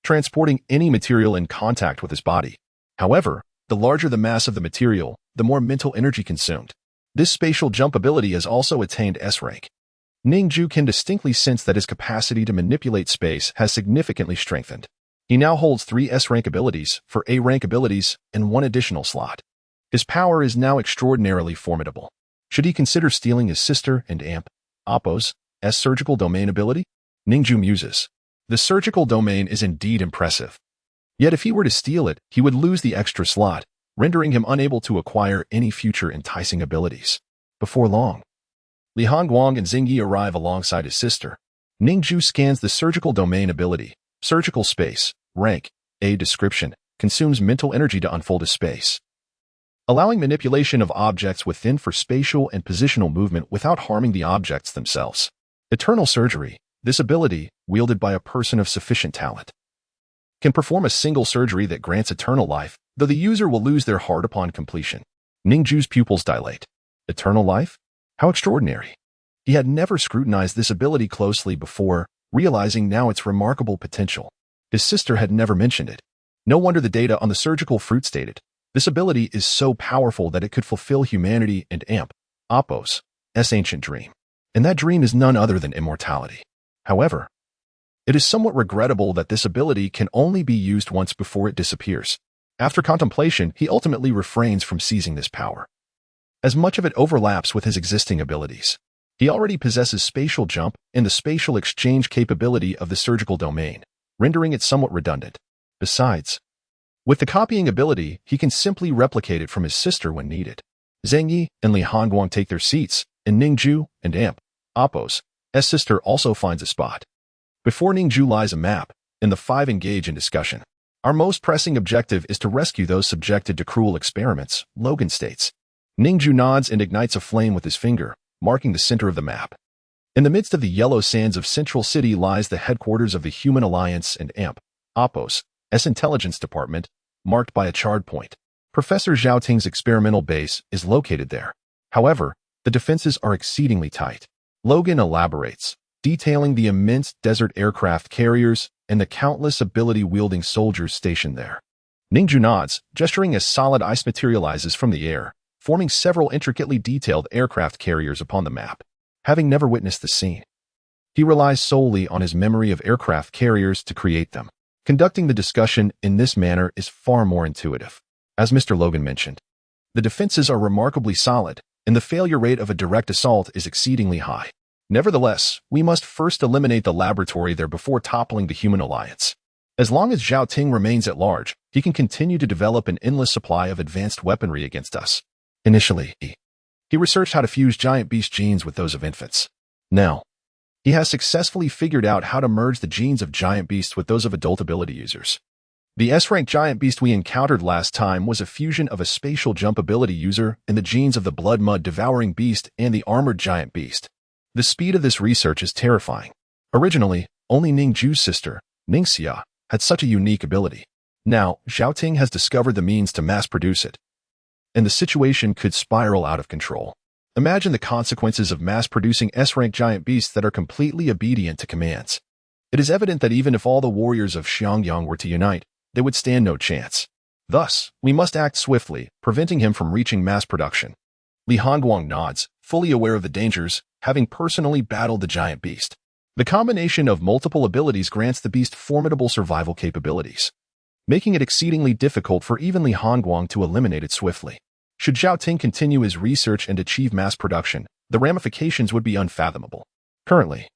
transporting any material in contact with his body. However, the larger the mass of the material, the more mental energy consumed. This spatial jump ability has also attained S rank. Ning Jue can distinctly sense that his capacity to manipulate space has significantly strengthened. He now holds 3 S rank abilities for A rank abilities and 1 additional slot. His power is now extraordinarily formidable. Should he consider stealing his sister and Amp, Appos, S surgical domain ability? Ning Jue muses. The surgical domain is indeed impressive. Yet if he were to steal it, he would lose the extra slot, rendering him unable to acquire any future enticing abilities. Before long, Li Hongguang and Zhang Yi arrive alongside his sister. Ning Jue scans the surgical domain ability. Surgical space. Rank. A. Description. Consumes mental energy to unfold a space, allowing manipulation of objects within for spatial and positional movement without harming the objects themselves. Eternal surgery. This ability, wielded by a person of sufficient talent, can perform a single surgery that grants eternal life, though the user will lose their heart upon completion. Ning Jue's pupils dilate. Eternal life? How extraordinary. He had never scrutinized this ability closely before, realizing now its remarkable potential. His sister had never mentioned it. No wonder the data on the surgical fruit stated, this ability is so powerful that it could fulfill humanity and Amp, Appos, S ancient dream. And that dream is none other than immortality. However, it is somewhat regrettable that this ability can only be used once before it disappears. After contemplation, he ultimately refrains from seizing this power, as much of it overlaps with his existing abilities. He already possesses spatial jump and the spatial exchange capability of the surgical domain, rendering it somewhat redundant. Besides, with the copying ability, he can simply replicate it from his sister when needed. Zhang Yi and Li Hongguang take their seats, and Ning Jue and Amp, Appos, S sister also finds a spot. Before Ning Jue lies a map, and the 5 engage in discussion. Our most pressing objective is to rescue those subjected to cruel experiments, Logan states. Ning Jue nods and ignites a flame with his finger, marking the center of the map. In the midst of the yellow sands of Central City lies the headquarters of the Human Alliance and Amp, Appos, S Intelligence Department, marked by a charred point. Professor Zhao Ting's experimental base is located there. However, the defenses are exceedingly tight. Logan elaborates, detailing the immense desert aircraft carriers and the countless ability-wielding soldiers stationed there. Ning Jue nods, gesturing as solid ice materializes from the air, forming several intricately detailed aircraft carriers upon the map. Having never witnessed the scene, he relies solely on his memory of aircraft carriers to create them. Conducting the discussion in this manner is far more intuitive. As Mr. Logan mentioned, the defenses are remarkably solid, and the failure rate of a direct assault is exceedingly high. Nevertheless, we must first eliminate the laboratory there before toppling the human alliance. As long as Zhao Ting remains at large, he can continue to develop an endless supply of advanced weaponry against us. Initially, he researched how to fuse giant beast genes with those of infants. Now, he has successfully figured out how to merge the genes of giant beasts with those of adult ability users. The S-rank giant beast we encountered last time was a fusion of a spatial jump ability user and the genes of the blood mud devouring beast and the armored giant beast. The speed of this research is terrifying. Originally, only Ning Jue's sister, Ning Jue, had such a unique ability. Now, Zhao Ting has discovered the means to mass-produce it, and the situation could spiral out of control. Imagine the consequences of mass-producing S-rank giant beasts that are completely obedient to commands. It is evident that even if all the warriors of Xiangyang were to unite, they would stand no chance. Thus, we must act swiftly, preventing him from reaching mass production. Li Hongguang nods, fully aware of the dangers, having personally battled the giant beast. The combination of multiple abilities grants the beast formidable survival capabilities, making it exceedingly difficult for even Li Hongguang to eliminate it swiftly. Should Zhao Ting continue his research and achieve mass production, the ramifications would be unfathomable. Currently,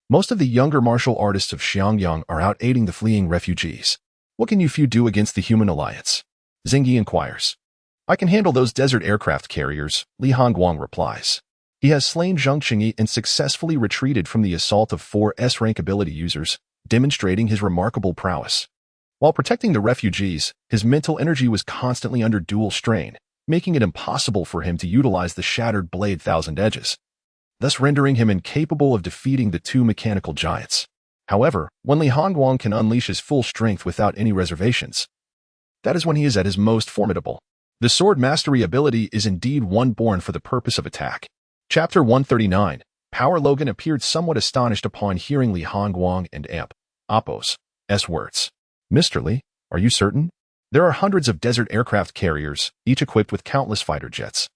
most of the younger martial artists of Xiangyang are out aiding the fleeing refugees. What can you few do against the human alliance? Zingyi inquires. I can handle those desert aircraft carriers, Li Hongguang replies. He has slain Zheng Qingyi and successfully retreated from the assault of 4 S-rank ability users, demonstrating his remarkable prowess. While protecting the refugees, his mental energy was constantly under dual strain, making it impossible for him to utilize the shattered blade Thousand Edges, thus rendering him incapable of defeating the 2 mechanical giants. However, when Li Hongguang can unleash his full strength without any reservations, that is when he is at his most formidable. The sword mastery ability is indeed one born for the purpose of attack. Chapter 139. Power Logan appeared somewhat astonished upon hearing Li Hongguang and Apos' words. Mr. Li, are you certain? There are hundreds of desert aircraft carriers, each equipped with countless fighter jets.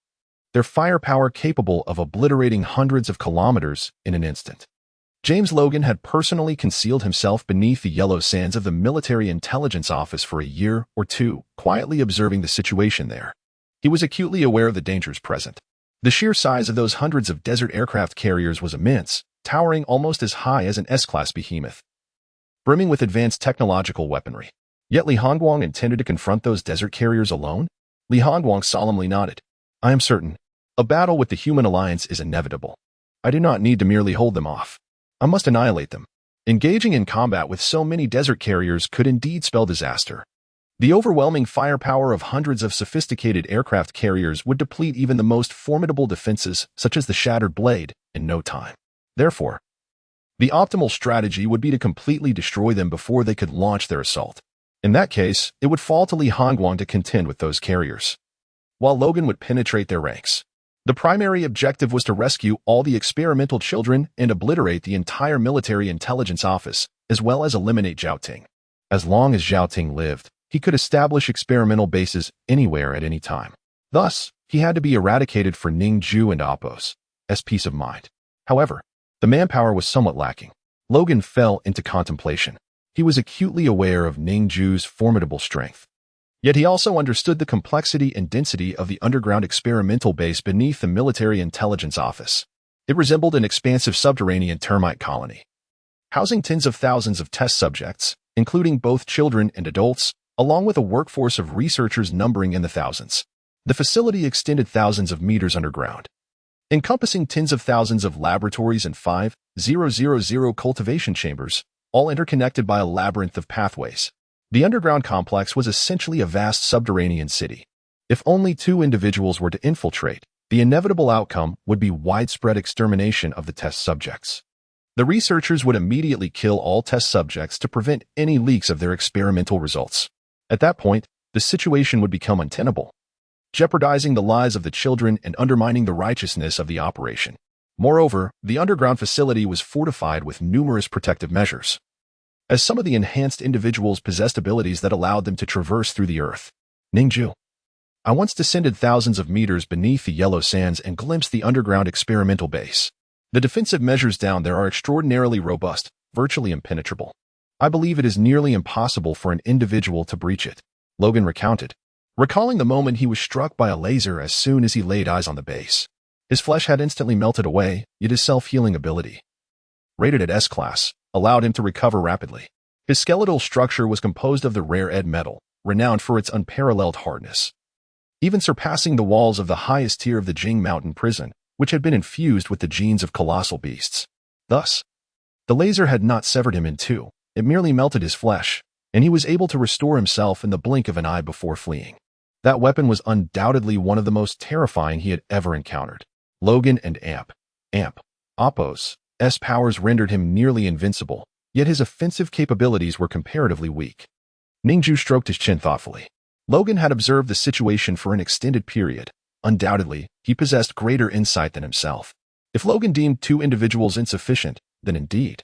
Their firepower capable of obliterating hundreds of kilometers in an instant. James Logan had personally concealed himself beneath the yellow sands of the Military Intelligence Office for a year or two, quietly observing the situation there. He was acutely aware of the dangers present. The sheer size of those hundreds of desert aircraft carriers was immense, towering almost as high as an S-class behemoth, brimming with advanced technological weaponry. Yet Li Hongguang intended to confront those desert carriers alone? Li Hongguang solemnly nodded. I am certain. A battle with the human alliance is inevitable. I do not need to merely hold them off. I must annihilate them. Engaging in combat with so many desert carriers could indeed spell disaster. The overwhelming firepower of hundreds of sophisticated aircraft carriers would deplete even the most formidable defenses, such as the Shattered Blade, in no time. Therefore, the optimal strategy would be to completely destroy them before they could launch their assault. In that case, it would fall to Li Hongguang to contend with those carriers, while Logan would penetrate their ranks. The primary objective was to rescue all the experimental children and obliterate the entire Military Intelligence Office, as well as eliminate Zhao Ting. As long as Zhao Ting lived, he could establish experimental bases anywhere at any time. Thus, he had to be eradicated for Ning Jue and Apos' peace of mind. However, the manpower was somewhat lacking. Logan fell into contemplation. He was acutely aware of Ning Jue's formidable strength. Yet he also understood the complexity and density of the underground experimental base beneath the Military Intelligence Office. It resembled an expansive subterranean termite colony, housing tens of thousands of test subjects, including both children and adults, along with a workforce of researchers numbering in the thousands. The facility extended thousands of meters underground, encompassing tens of thousands of laboratories and 5,000 cultivation chambers, all interconnected by a labyrinth of pathways. The underground complex was essentially a vast subterranean city. If only 2 individuals were to infiltrate, the inevitable outcome would be widespread extermination of the test subjects. The researchers would immediately kill all test subjects to prevent any leaks of their experimental results. At that point, the situation would become untenable, jeopardizing the lives of the children and undermining the righteousness of the operation. Moreover, the underground facility was fortified with numerous protective measures, as some of the enhanced individuals possessed abilities that allowed them to traverse through the earth. Ning Jue, I once descended thousands of meters beneath the yellow sands and glimpsed the underground experimental base. The defensive measures down there are extraordinarily robust, virtually impenetrable. I believe it is nearly impossible for an individual to breach it. Logan recounted, recalling the moment he was struck by a laser as soon as he laid eyes on the base. His flesh had instantly melted away, yet his self-healing ability, rated at S-class, allowed him to recover rapidly. His skeletal structure was composed of the rare ed metal, renowned for its unparalleled hardness, even surpassing the walls of the highest tier of the Jing Mountain prison, which had been infused with the genes of colossal beasts. Thus, the laser had not severed him in two, it merely melted his flesh, and he was able to restore himself in the blink of an eye before fleeing. That weapon was undoubtedly one of the most terrifying he had ever encountered. Logan and Appo's powers rendered him nearly invincible, yet his offensive capabilities were comparatively weak. Ning Jue stroked his chin thoughtfully. Logan had observed the situation for an extended period. Undoubtedly, he possessed greater insight than himself. If Logan deemed two individuals insufficient, then indeed,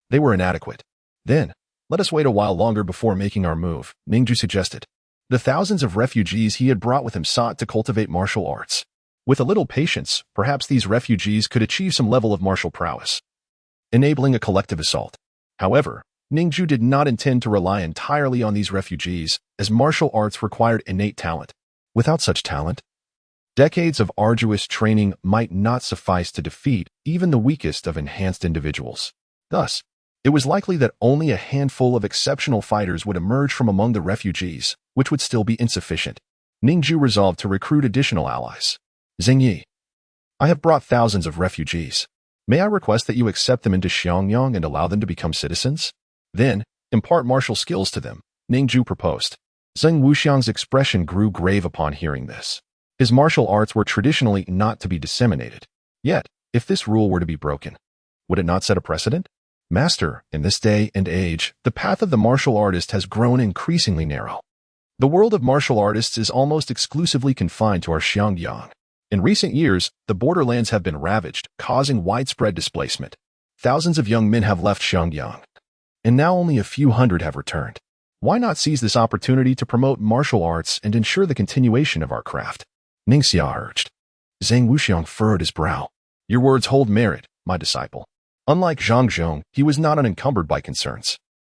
they were inadequate. Then, let us wait a while longer before making our move, Ning Jue suggested. The thousands of refugees he had brought with him sought to cultivate martial arts. With a little patience, perhaps these refugees could achieve some level of martial prowess, enabling a collective assault. However, Ning Jue did not intend to rely entirely on these refugees, as martial arts required innate talent. Without such talent, decades of arduous training might not suffice to defeat even the weakest of enhanced individuals. Thus, it was likely that only a handful of exceptional fighters would emerge from among the refugees, which would still be insufficient. Ning Jue resolved to recruit additional allies. Zhengyi, I have brought thousands of refugees. May I request that you accept them into Xiangyang and allow them to become citizens? Then, impart martial skills to them, Ning Jue proposed. Zheng Wuxiang's expression grew grave upon hearing this. His martial arts were traditionally not to be disseminated. Yet, if this rule were to be broken, would it not set a precedent? Master, in this day and age, the path of the martial artist has grown increasingly narrow. The world of martial artists is almost exclusively confined to our Xiangyang. In recent years, the borderlands have been ravaged, causing widespread displacement. Thousands of young men have left Xiangyang, and now only a few hundred have returned. Why not seize this opportunity to promote martial arts and ensure the continuation of our craft? Ningxia urged. Zheng Wuxiang furrowed his brow. Your words hold merit, my disciple. Unlike Zhang Zhong, he was not unencumbered by concerns.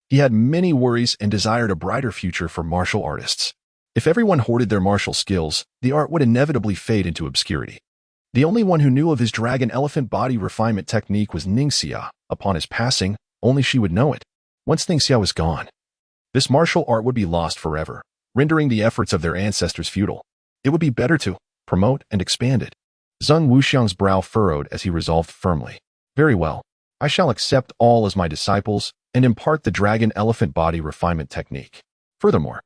He had many worries and desired a brighter future for martial artists. If everyone hoarded their martial skills, the art would inevitably fade into obscurity. The only one who knew of his dragon elephant body refinement technique was Ningxia. Upon his passing, only she would know it. Once Ningxia was gone, this martial art would be lost forever, rendering the efforts of their ancestors futile. It would be better to promote and expand it. Zheng Wuxiang's brow furrowed as he resolved firmly. Very well, I shall accept all as my disciples and impart the dragon elephant body refinement technique. Furthermore,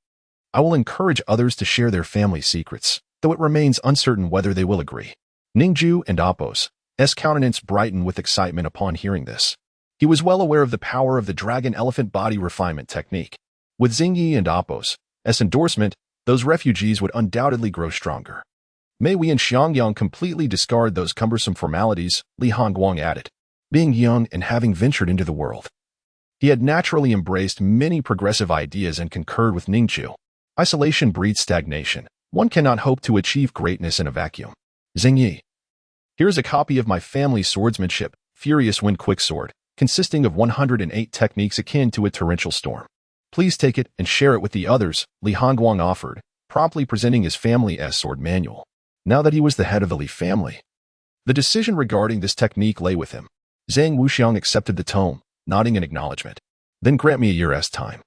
I will encourage others to share their family secrets, though it remains uncertain whether they will agree. Ning Jue and Appo's countenance brightened with excitement upon hearing this. He was well aware of the power of the dragon elephant body refinement technique. With Zhengyi and Appo's endorsement, those refugees would undoubtedly grow stronger. May we in Xiangyang completely discard those cumbersome formalities, Li Hongguang added. Being young and having ventured into the world, he had naturally embraced many progressive ideas and concurred with Ning Jue. Isolation breeds stagnation. One cannot hope to achieve greatness in a vacuum. Zhengyi, here is a copy of my family's swordsmanship, Furious Wind Quicksword, consisting of 108 techniques akin to a torrential storm. Please take it and share it with the others, Li Hongguang offered, promptly presenting his family's sword manual. Now that he was the head of the Li family, the decision regarding this technique lay with him. Zheng Wuxiang accepted the tome, nodding in acknowledgement. Then grant me a year's time.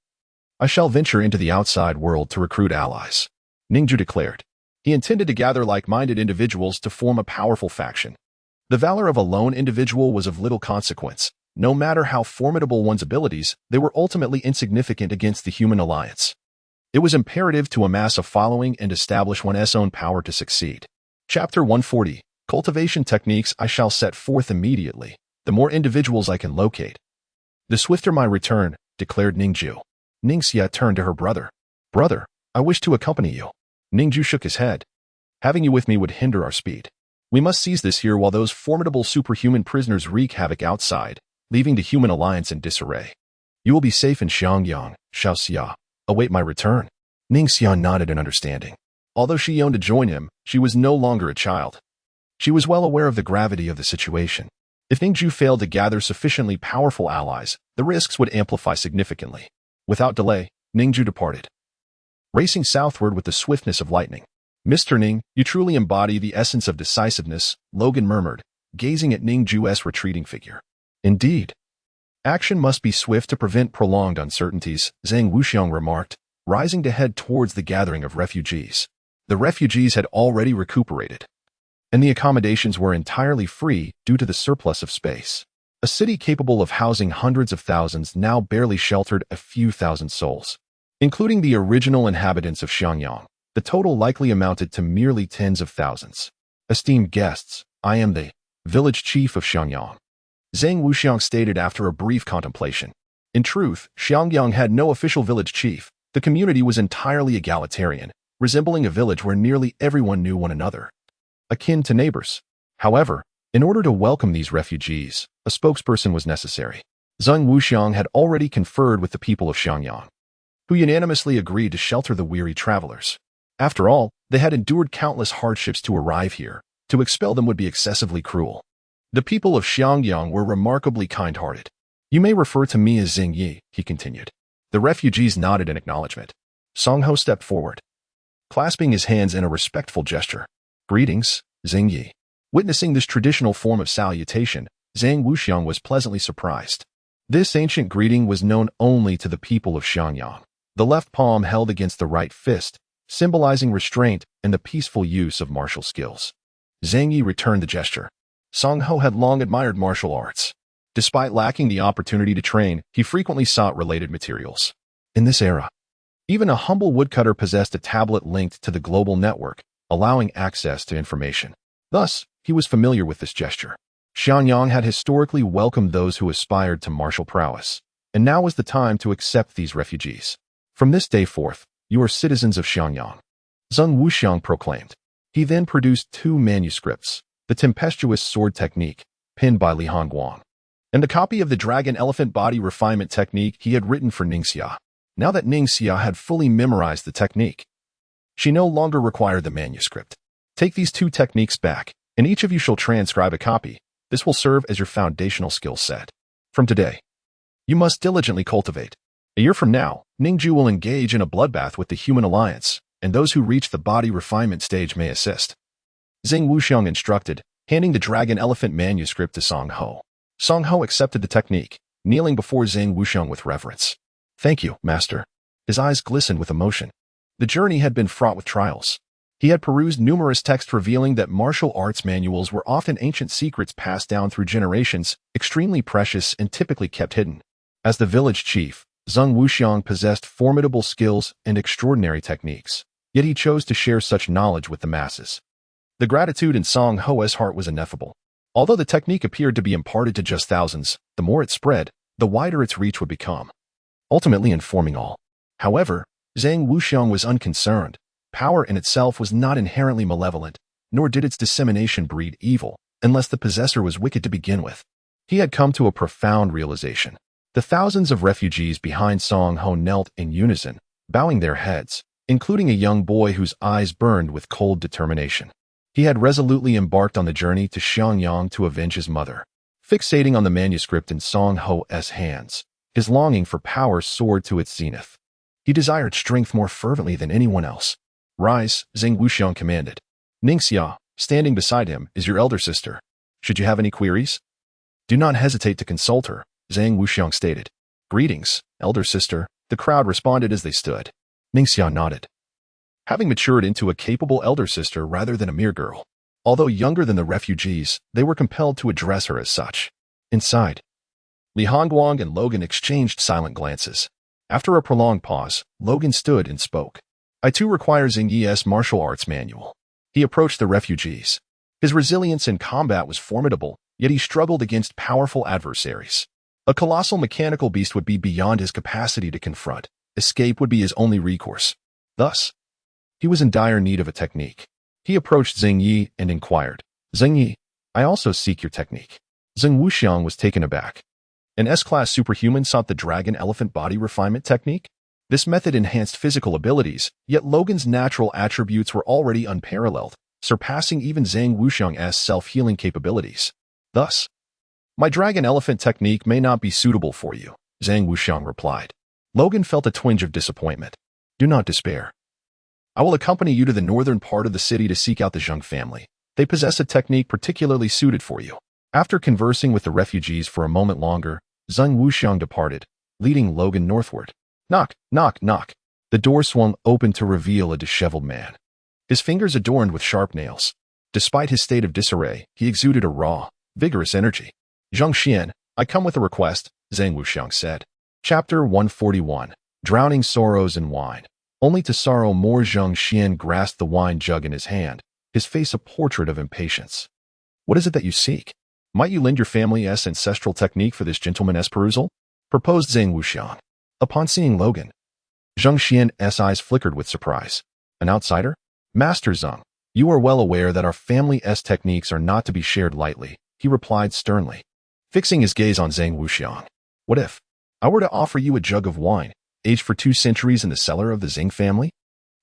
I shall venture into the outside world to recruit allies, Ning Jue declared. He intended to gather like-minded individuals to form a powerful faction. The valor of a lone individual was of little consequence. No matter how formidable one's abilities, they were ultimately insignificant against the human alliance. It was imperative to amass a following and establish one's own power to succeed. Chapter 140, Cultivation Techniques. I shall set forth immediately. The more individuals I can locate, the swifter my return, declared Ning Jue. Ningxia turned to her brother. Brother, I wish to accompany you. Ning Jue shook his head. Having you with me would hinder our speed. We must seize this here while those formidable superhuman prisoners wreak havoc outside, leaving the human alliance in disarray. You will be safe in Xiangyang, Xiaoxia. Await my return. Ningxia nodded in understanding. Although she yearned to join him, she was no longer a child. She was well aware of the gravity of the situation. If Ning Jue failed to gather sufficiently powerful allies, the risks would amplify significantly. Without delay, Ning Jue departed, racing southward with the swiftness of lightning. "Mr. Ning, you truly embody the essence of decisiveness," Logan murmured, gazing at Ning Jue's retreating figure. "Indeed. Action must be swift to prevent prolonged uncertainties," Zhang Wuxiang remarked, rising to head towards the gathering of refugees. The refugees had already recuperated, and the accommodations were entirely free due to the surplus of space. A city capable of housing hundreds of thousands now barely sheltered a few thousand souls. Including the original inhabitants of Xiangyang, the total likely amounted to merely tens of thousands. "Esteemed guests, I am the village chief of Xiangyang," Zhang Wuxiang stated after a brief contemplation. In truth, Xiangyang had no official village chief. The community was entirely egalitarian, resembling a village where nearly everyone knew one another, akin to neighbors. However, in order to welcome these refugees, a spokesperson was necessary. Zhang Wuxiang had already conferred with the people of Xiangyang, who unanimously agreed to shelter the weary travelers. After all, they had endured countless hardships to arrive here. To expel them would be excessively cruel. The people of Xiangyang were remarkably kind-hearted. "You may refer to me as Xing Yi," he continued. The refugees nodded in acknowledgement. Song Ho stepped forward, clasping his hands in a respectful gesture. "Greetings, Xing Yi." Witnessing this traditional form of salutation, Zhang Wuxiang was pleasantly surprised. This ancient greeting was known only to the people of Xiangyang. The left palm held against the right fist, symbolizing restraint and the peaceful use of martial skills. Zhang Yi returned the gesture. Song Ho had long admired martial arts. Despite lacking the opportunity to train, he frequently sought related materials. In this era, even a humble woodcutter possessed a tablet linked to the global network, allowing access to information. Thus, he was familiar with this gesture. Xiangyang had historically welcomed those who aspired to martial prowess, and now was the time to accept these refugees. "From this day forth, you are citizens of Xiangyang," Zhang Wuxiang proclaimed. He then produced two manuscripts, the tempestuous sword technique, penned by Li Hongguang, and a copy of the dragon elephant body refinement technique he had written for Ning Xia. Now that Ning Xia had fully memorized the technique, she no longer required the manuscript. "Take these two techniques back, and each of you shall transcribe a copy. This will serve as your foundational skill set. From today, you must diligently cultivate. A year from now, Ning Jue will engage in a bloodbath with the Human Alliance, and those who reach the body refinement stage may assist." Zhang Wuxiang instructed, handing the dragon elephant manuscript to Song Ho. Song Ho accepted the technique, kneeling before Zhang Wuxiang with reverence. "Thank you, master." His eyes glistened with emotion. The journey had been fraught with trials. He had perused numerous texts revealing that martial arts manuals were often ancient secrets passed down through generations, extremely precious and typically kept hidden. As the village chief, Zhang Wuxiang possessed formidable skills and extraordinary techniques, yet he chose to share such knowledge with the masses. The gratitude in Song Ho's heart was ineffable. Although the technique appeared to be imparted to just thousands, the more it spread, the wider its reach would become, ultimately informing all. However, Zhang Wuxiang was unconcerned. Power in itself was not inherently malevolent, nor did its dissemination breed evil, unless the possessor was wicked to begin with. He had come to a profound realization. The thousands of refugees behind Song Ho knelt in unison, bowing their heads, including a young boy whose eyes burned with cold determination. He had resolutely embarked on the journey to Xiangyang to avenge his mother. Fixating on the manuscript in Song Ho's hands, his longing for power soared to its zenith. He desired strength more fervently than anyone else. "Rise," Zhang Wuxiang commanded. Ning Xia, standing beside him, is your elder sister. Should you have any queries, do not hesitate to consult her, Zhang Wuxiang stated. "Greetings, elder sister," the crowd responded as they stood. Ning Xia nodded. Having matured into a capable elder sister rather than a mere girl, although younger than the refugees, they were compelled to address her as such. Inside, Li Hongguang and Logan exchanged silent glances. After a prolonged pause, Logan stood and spoke. "I too require Xing Yi's martial arts manual." He approached the refugees. His resilience in combat was formidable, yet he struggled against powerful adversaries. A colossal mechanical beast would be beyond his capacity to confront. Escape would be his only recourse. Thus, he was in dire need of a technique. He approached Xing Yi and inquired, "Xing Yi, I also seek your technique." Zhang Wuxiang was taken aback. An S-class superhuman sought the dragon elephant body refinement technique? This method enhanced physical abilities, yet Logan's natural attributes were already unparalleled, surpassing even Zhang Wuxiang's self-healing capabilities. Thus, my dragon elephant technique may not be suitable for you, Zhang Wuxiang replied. Logan felt a twinge of disappointment. Do not despair. I will accompany you to the northern part of the city to seek out the Zheng family. They possess a technique particularly suited for you. After conversing with the refugees for a moment longer, Zhang Wuxiang departed, leading Logan northward. Knock, knock, knock. The door swung open to reveal a disheveled man. His fingers adorned with sharp nails. Despite his state of disarray, he exuded a raw, vigorous energy. Zhang Xian, I come with a request, Zhang Wuxiang said. Chapter 141. Drowning Sorrows in Wine. Only to sorrow more, Zhang Xian grasped the wine jug in his hand, his face a portrait of impatience. What is it that you seek? Might you lend your family's ancestral technique for this gentleman's perusal? Proposed Zhang Wuxiang. Upon seeing Logan, Zhang Xian's eyes flickered with surprise. An outsider? Master Zhang, you are well aware that our family's techniques are not to be shared lightly, he replied sternly, fixing his gaze on Zhang Wuxiang. What if I were to offer you a jug of wine, aged for 2 centuries in the cellar of the Zhang family?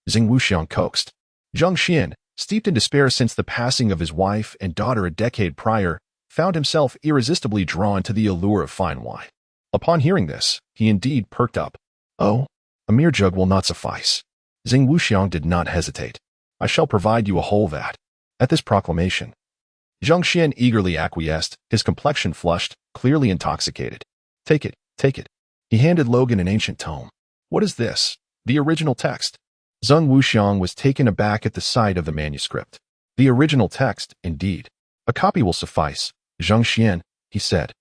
Zhang Wuxiang coaxed. Zhang Xian, steeped in despair since the passing of his wife and daughter a decade prior, found himself irresistibly drawn to the allure of fine wine. Upon hearing this, he indeed perked up. Oh, a mere jug will not suffice. Zhang Wuxiang did not hesitate. I shall provide you a whole vat. At this proclamation, Zhang Xian eagerly acquiesced, his complexion flushed, clearly intoxicated. Take it, take it. He handed Logan an ancient tome. What is this? The original text. Zhang Wuxiang was taken aback at the sight of the manuscript. The original text, indeed. A copy will suffice, Zhang Xian, he said.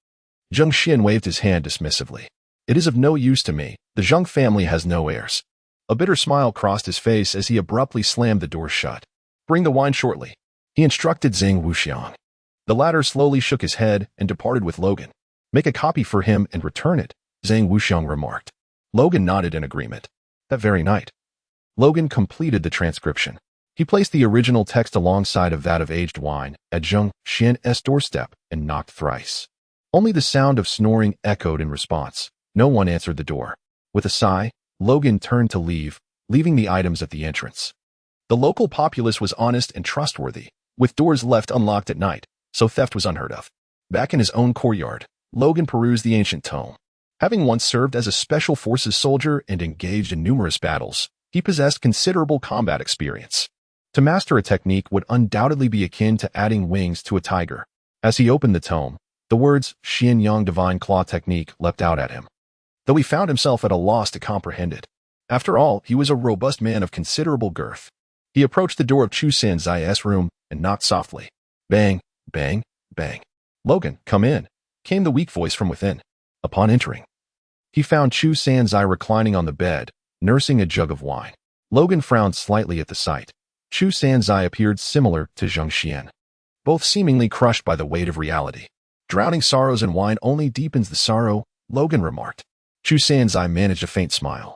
Zhang Xian waved his hand dismissively. It is of no use to me. The Zheng family has no heirs. A bitter smile crossed his face as he abruptly slammed the door shut. Bring the wine shortly, he instructed Zhang Wuxiang. The latter slowly shook his head and departed with Logan. Make a copy for him and return it, Zhang Wuxiang remarked. Logan nodded in agreement. That very night, Logan completed the transcription. He placed the original text alongside a vat of aged wine at Zhang Xian's doorstep and knocked thrice. Only the sound of snoring echoed in response. No one answered the door. With a sigh, Logan turned to leave, leaving the items at the entrance. The local populace was honest and trustworthy, with doors left unlocked at night, so theft was unheard of. Back in his own courtyard, Logan perused the ancient tome. Having once served as a special forces soldier and engaged in numerous battles, he possessed considerable combat experience. To master a technique would undoubtedly be akin to adding wings to a tiger. As he opened the tome, the words Xian Yang Divine Claw Technique leapt out at him, though he found himself at a loss to comprehend it. After all, he was a robust man of considerable girth. He approached the door of Chu Sanzai's room and knocked softly. Bang, bang, bang. Logan, come in, came the weak voice from within. Upon entering, he found Chu Sanzai reclining on the bed, nursing a jug of wine. Logan frowned slightly at the sight. Chu Sanzai appeared similar to Zhang Xian, both seemingly crushed by the weight of reality. Drowning sorrows in wine only deepens the sorrow, Logan remarked. Chu Sanzai managed a faint smile.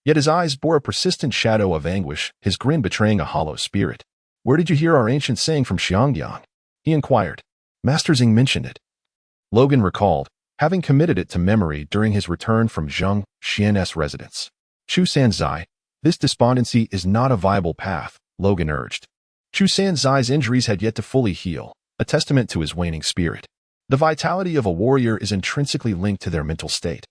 Yet his eyes bore a persistent shadow of anguish, his grin betraying a hollow spirit. Where did you hear our ancient saying from Xiangyang? He inquired. Master Xing mentioned it. Logan recalled, having committed it to memory during his return from Zhang Xian's residence. Chu Sanzai, this despondency is not a viable path, Logan urged. Chu Sanzai's injuries had yet to fully heal, a testament to his waning spirit. The vitality of a warrior is intrinsically linked to their mental state.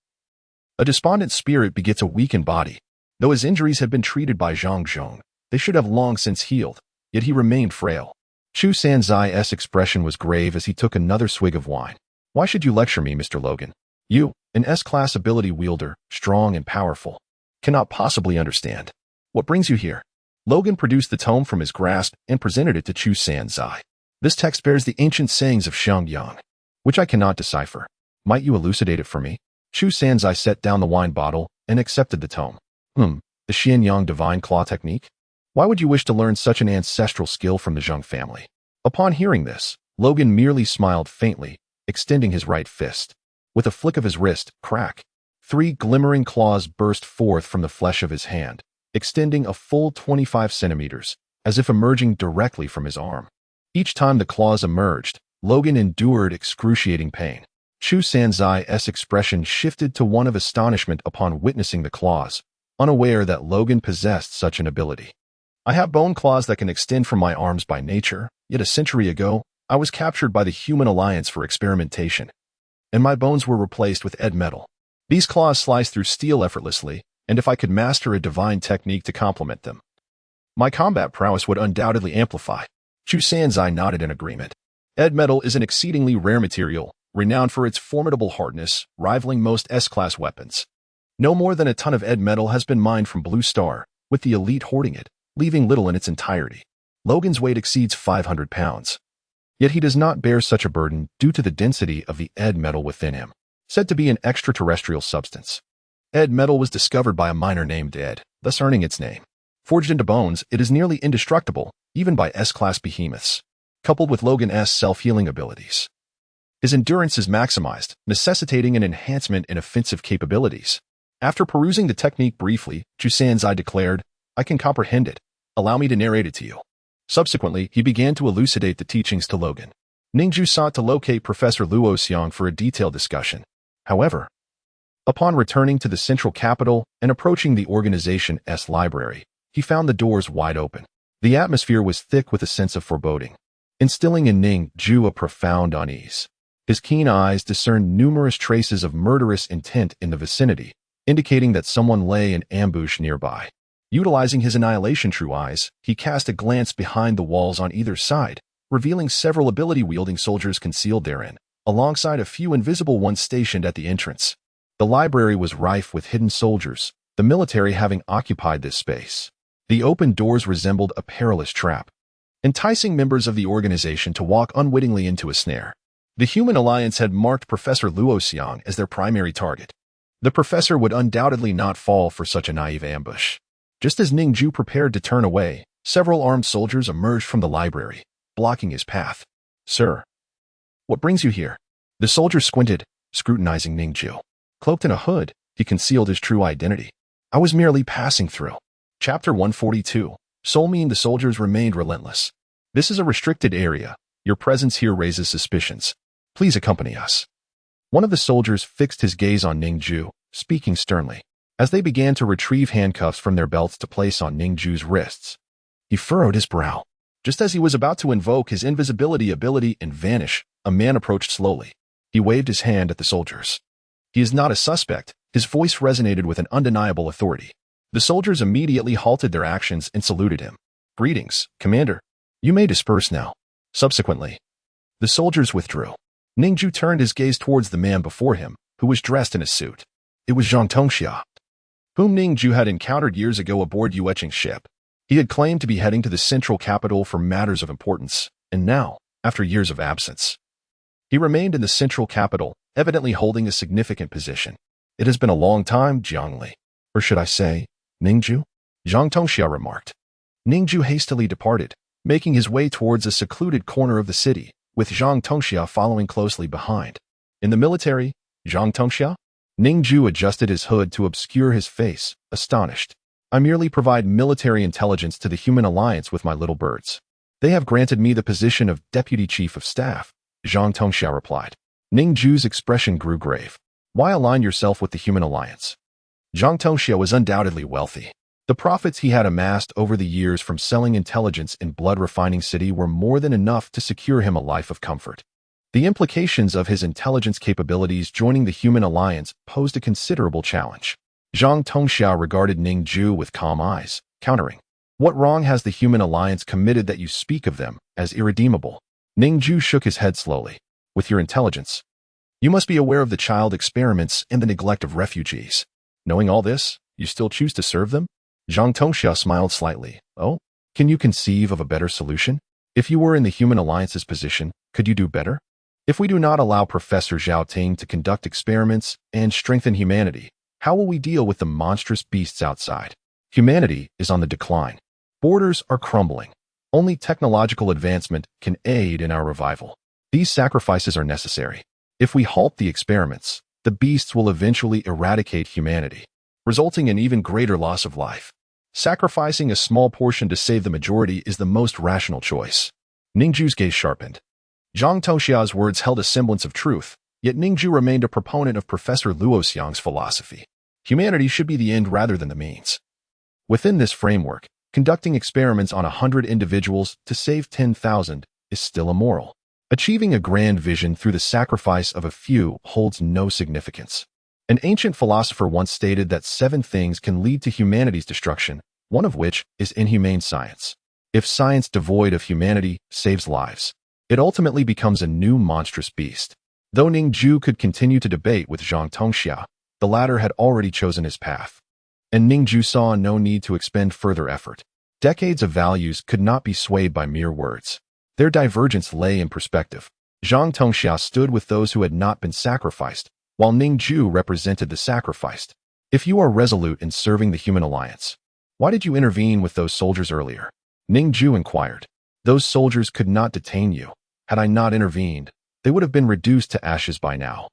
A despondent spirit begets a weakened body. Though his injuries had been treated by Zhang Zhong, they should have long since healed, yet he remained frail. Chu Sanzai's expression was grave as he took another swig of wine. Why should you lecture me, Mr. Logan? You, an S-class ability wielder, strong and powerful, cannot possibly understand. What brings you here? Logan produced the tome from his grasp and presented it to Chu Sanzai. This text bears the ancient sayings of Xiangyang, which I cannot decipher. Might you elucidate it for me? Chu Sanzai set down the wine bottle and accepted the tome. The Xian Yang Divine Claw Technique? Why would you wish to learn such an ancestral skill from the Zheng family? Upon hearing this, Logan merely smiled faintly, extending his right fist. With a flick of his wrist, crack, 3 glimmering claws burst forth from the flesh of his hand, extending a full 25 centimeters, as if emerging directly from his arm. Each time the claws emerged, Logan endured excruciating pain. Chu Sanzai's expression shifted to one of astonishment upon witnessing the claws, unaware that Logan possessed such an ability. I have bone claws that can extend from my arms by nature, yet a century ago, I was captured by the Human Alliance for experimentation, and my bones were replaced with ed metal. These claws slice through steel effortlessly, and if I could master a divine technique to complement them, my combat prowess would undoubtedly amplify. Chu Sanzai nodded in agreement. Ed metal is an exceedingly rare material, renowned for its formidable hardness, rivaling most S-class weapons. No more than a ton of ed metal has been mined from Blue Star, with the elite hoarding it, leaving little in its entirety. Logan's weight exceeds 500 pounds. Yet he does not bear such a burden due to the density of the ed metal within him, said to be an extraterrestrial substance. Ed metal was discovered by a miner named Ed, thus earning its name. Forged into bones, it is nearly indestructible, even by S-class behemoths, coupled with Logan's self-healing abilities. His endurance is maximized, necessitating an enhancement in offensive capabilities. After perusing the technique briefly, Chu Sanzai declared, "I can comprehend it. Allow me to narrate it to you." Subsequently, he began to elucidate the teachings to Logan. Ning Jue sought to locate Professor Luo Xiang for a detailed discussion. However, upon returning to the central capital and approaching the organization's library, he found the doors wide open. The atmosphere was thick with a sense of foreboding, instilling in Ning Jue a profound unease. His keen eyes discerned numerous traces of murderous intent in the vicinity, indicating that someone lay in ambush nearby. Utilizing his annihilation true eyes, he cast a glance behind the walls on either side, revealing several ability-wielding soldiers concealed therein, alongside a few invisible ones stationed at the entrance. The library was rife with hidden soldiers, the military having occupied this space. The open doors resembled a perilous trap, enticing members of the organization to walk unwittingly into a snare. The Human Alliance had marked Professor Luo Xiang as their primary target. The professor would undoubtedly not fall for such a naive ambush. Just as Ning Jue prepared to turn away, several armed soldiers emerged from the library, blocking his path. "Sir, what brings you here?" The soldier squinted, scrutinizing Ning Jue. Cloaked in a hood, he concealed his true identity. "I was merely passing through." Chapter 142. Soulmean. The soldiers remained relentless. "This is a restricted area. Your presence here raises suspicions. Please accompany us." One of the soldiers fixed his gaze on Ning Jue, speaking sternly. As they began to retrieve handcuffs from their belts to place on Ning Jue's wrists, he furrowed his brow. Just as he was about to invoke his invisibility ability and vanish, a man approached slowly. He waved his hand at the soldiers. "He is not a suspect." His voice resonated with an undeniable authority. The soldiers immediately halted their actions and saluted him. "Greetings, Commander. You may disperse now." Subsequently, the soldiers withdrew. Ning Jue turned his gaze towards the man before him, who was dressed in a suit. It was Zhang Tongxia, whom Ning Jue had encountered years ago aboard Yueching's ship. He had claimed to be heading to the central capital for matters of importance, and now, after years of absence, he remained in the central capital, evidently holding a significant position. "It has been a long time, Jiangli. Or should I say, Ning Jue?" Zhang Tongxia remarked. Ning Jue hastily departed, making his way towards a secluded corner of the city, with Zhang Tongxia following closely behind. "In the military, Zhang Tongxia?" Ning Jue adjusted his hood to obscure his face, astonished. "I merely provide military intelligence to the Human Alliance with my little birds. They have granted me the position of Deputy Chief of Staff," Zhang Tongxia replied. Ning Jue's expression grew grave. "Why align yourself with the Human Alliance?" Zhang Tongxia was undoubtedly wealthy. The profits he had amassed over the years from selling intelligence in Blood Refining City were more than enough to secure him a life of comfort. The implications of his intelligence capabilities joining the Human Alliance posed a considerable challenge. Zhang Tongxia regarded Ning Jue with calm eyes, countering. "What wrong has the Human Alliance committed that you speak of them as irredeemable?" Ning Jue shook his head slowly. "With your intelligence, you must be aware of the child experiments and the neglect of refugees. Knowing all this, you still choose to serve them?" Zhang Tongxia smiled slightly. "Oh, can you conceive of a better solution? If you were in the Human Alliance's position, could you do better? If we do not allow Professor Zhao Ting to conduct experiments and strengthen humanity, how will we deal with the monstrous beasts outside? Humanity is on the decline. Borders are crumbling. Only technological advancement can aid in our revival. These sacrifices are necessary. If we halt the experiments, the beasts will eventually eradicate humanity, resulting in even greater loss of life. Sacrificing a small portion to save the majority is the most rational choice." Ning Jue's gaze sharpened. Zhang Tongxia's words held a semblance of truth, yet Ning Jue remained a proponent of Professor Luo Xiang's philosophy. Humanity should be the end rather than the means. Within this framework, conducting experiments on 100 individuals to save 10,000 is still immoral. Achieving a grand vision through the sacrifice of a few holds no significance. An ancient philosopher once stated that 7 things can lead to humanity's destruction, one of which is inhumane science. If science devoid of humanity saves lives, it ultimately becomes a new monstrous beast. Though Ning Jue could continue to debate with Zhang Tongxia, the latter had already chosen his path, and Ning Jue saw no need to expend further effort. Decades of values could not be swayed by mere words. Their divergence lay in perspective. Zhang Tongxia stood with those who had not been sacrificed, while Ning Jue represented the sacrificed. If you are resolute in serving the human alliance, why did you intervene with those soldiers earlier? Ning Jue inquired. Those soldiers could not detain you. Had I not intervened, they would have been reduced to ashes by now.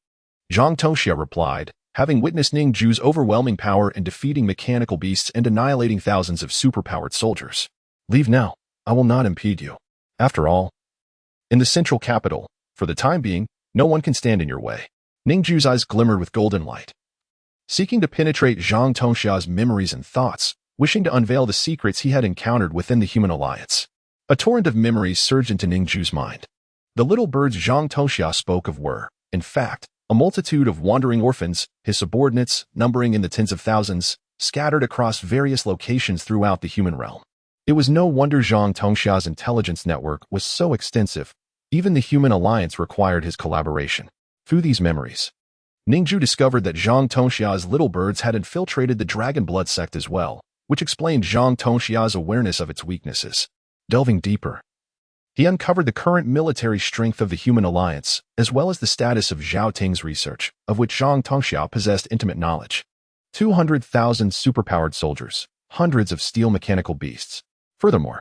Zhang Tongxia replied, having witnessed Ning Jue's overwhelming power in defeating mechanical beasts and annihilating thousands of superpowered soldiers. Leave now. I will not impede you. After all, in the central capital, for the time being, no one can stand in your way. Ning Jue's eyes glimmered with golden light. Seeking to penetrate Zhang Tongxia's memories and thoughts, wishing to unveil the secrets he had encountered within the human alliance, a torrent of memories surged into Ning Jue's mind. The little birds Zhang Tongxia spoke of were, in fact, a multitude of wandering orphans, his subordinates, numbering in the tens of thousands, scattered across various locations throughout the human realm. It was no wonder Zhang Tongxia's intelligence network was so extensive. Even the human alliance required his collaboration. Through these memories, Ning Jue discovered that Zhang Tongxia's little birds had infiltrated the Dragon Blood sect as well, which explained Zhang Tongxia's awareness of its weaknesses. Delving deeper, he uncovered the current military strength of the human alliance, as well as the status of Zhao Ting's research, of which Zhang Tongxia possessed intimate knowledge. 200,000 superpowered soldiers, hundreds of steel mechanical beasts. Furthermore,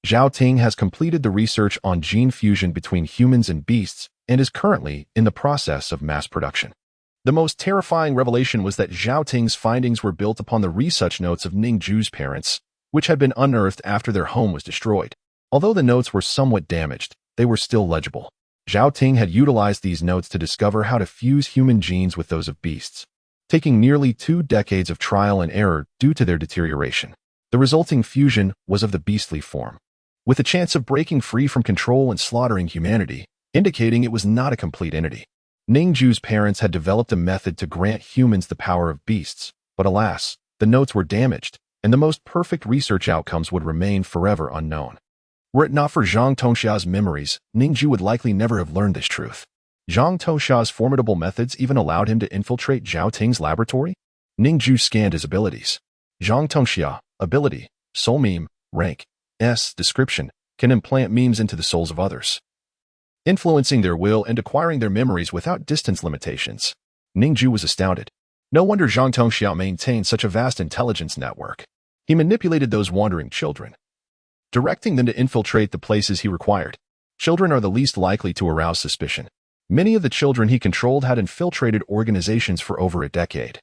Zhao Ting has completed the research on gene fusion between humans and beasts and is currently in the process of mass production. The most terrifying revelation was that Zhao Ting's findings were built upon the research notes of Ning Jue's parents, which had been unearthed after their home was destroyed. Although the notes were somewhat damaged, they were still legible. Zhao Ting had utilized these notes to discover how to fuse human genes with those of beasts, taking nearly 2 decades of trial and error due to their deterioration. The resulting fusion was of the beastly form, with a chance of breaking free from control and slaughtering humanity, indicating it was not a complete entity. Ning Jue's parents had developed a method to grant humans the power of beasts, but alas, the notes were damaged, and the most perfect research outcomes would remain forever unknown. Were it not for Zhang Tongxia's memories, Ning Jue would likely never have learned this truth. Zhang Tongxia's formidable methods even allowed him to infiltrate Zhao Ting's laboratory? Ning Jue scanned his abilities. Zhang Tongxia, ability, soul meme, rank, S, description, can implant memes into the souls of others, influencing their will and acquiring their memories without distance limitations. Ning Jue was astounded. No wonder Zhang Tongxia maintained such a vast intelligence network. He manipulated those wandering children, directing them to infiltrate the places he required. Children are the least likely to arouse suspicion. Many of the children he controlled had infiltrated organizations for over a decade.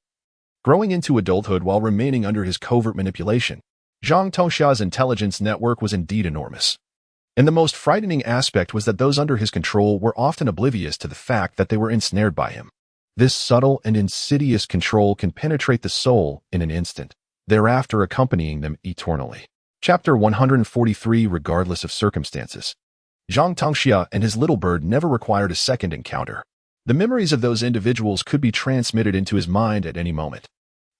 Growing into adulthood while remaining under his covert manipulation, Zhang Tongxia's intelligence network was indeed enormous. And the most frightening aspect was that those under his control were often oblivious to the fact that they were ensnared by him. This subtle and insidious control can penetrate the soul in an instant, thereafter accompanying them eternally. Chapter 143 Regardless of circumstances. Zhang Tongxia and his little bird never required a second encounter. The memories of those individuals could be transmitted into his mind at any moment.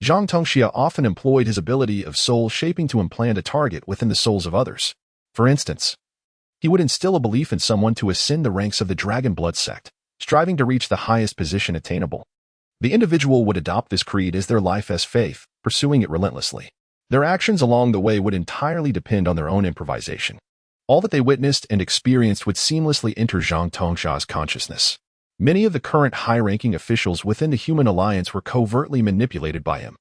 Zhang Tongxia often employed his ability of soul shaping to implant a target within the souls of others. For instance, he would instill a belief in someone to ascend the ranks of the Dragon Blood sect, striving to reach the highest position attainable. The individual would adopt this creed as their life as faith, pursuing it relentlessly. Their actions along the way would entirely depend on their own improvisation. All that they witnessed and experienced would seamlessly enter Zhang Tongxia's consciousness. Many of the current high-ranking officials within the human alliance were covertly manipulated by him.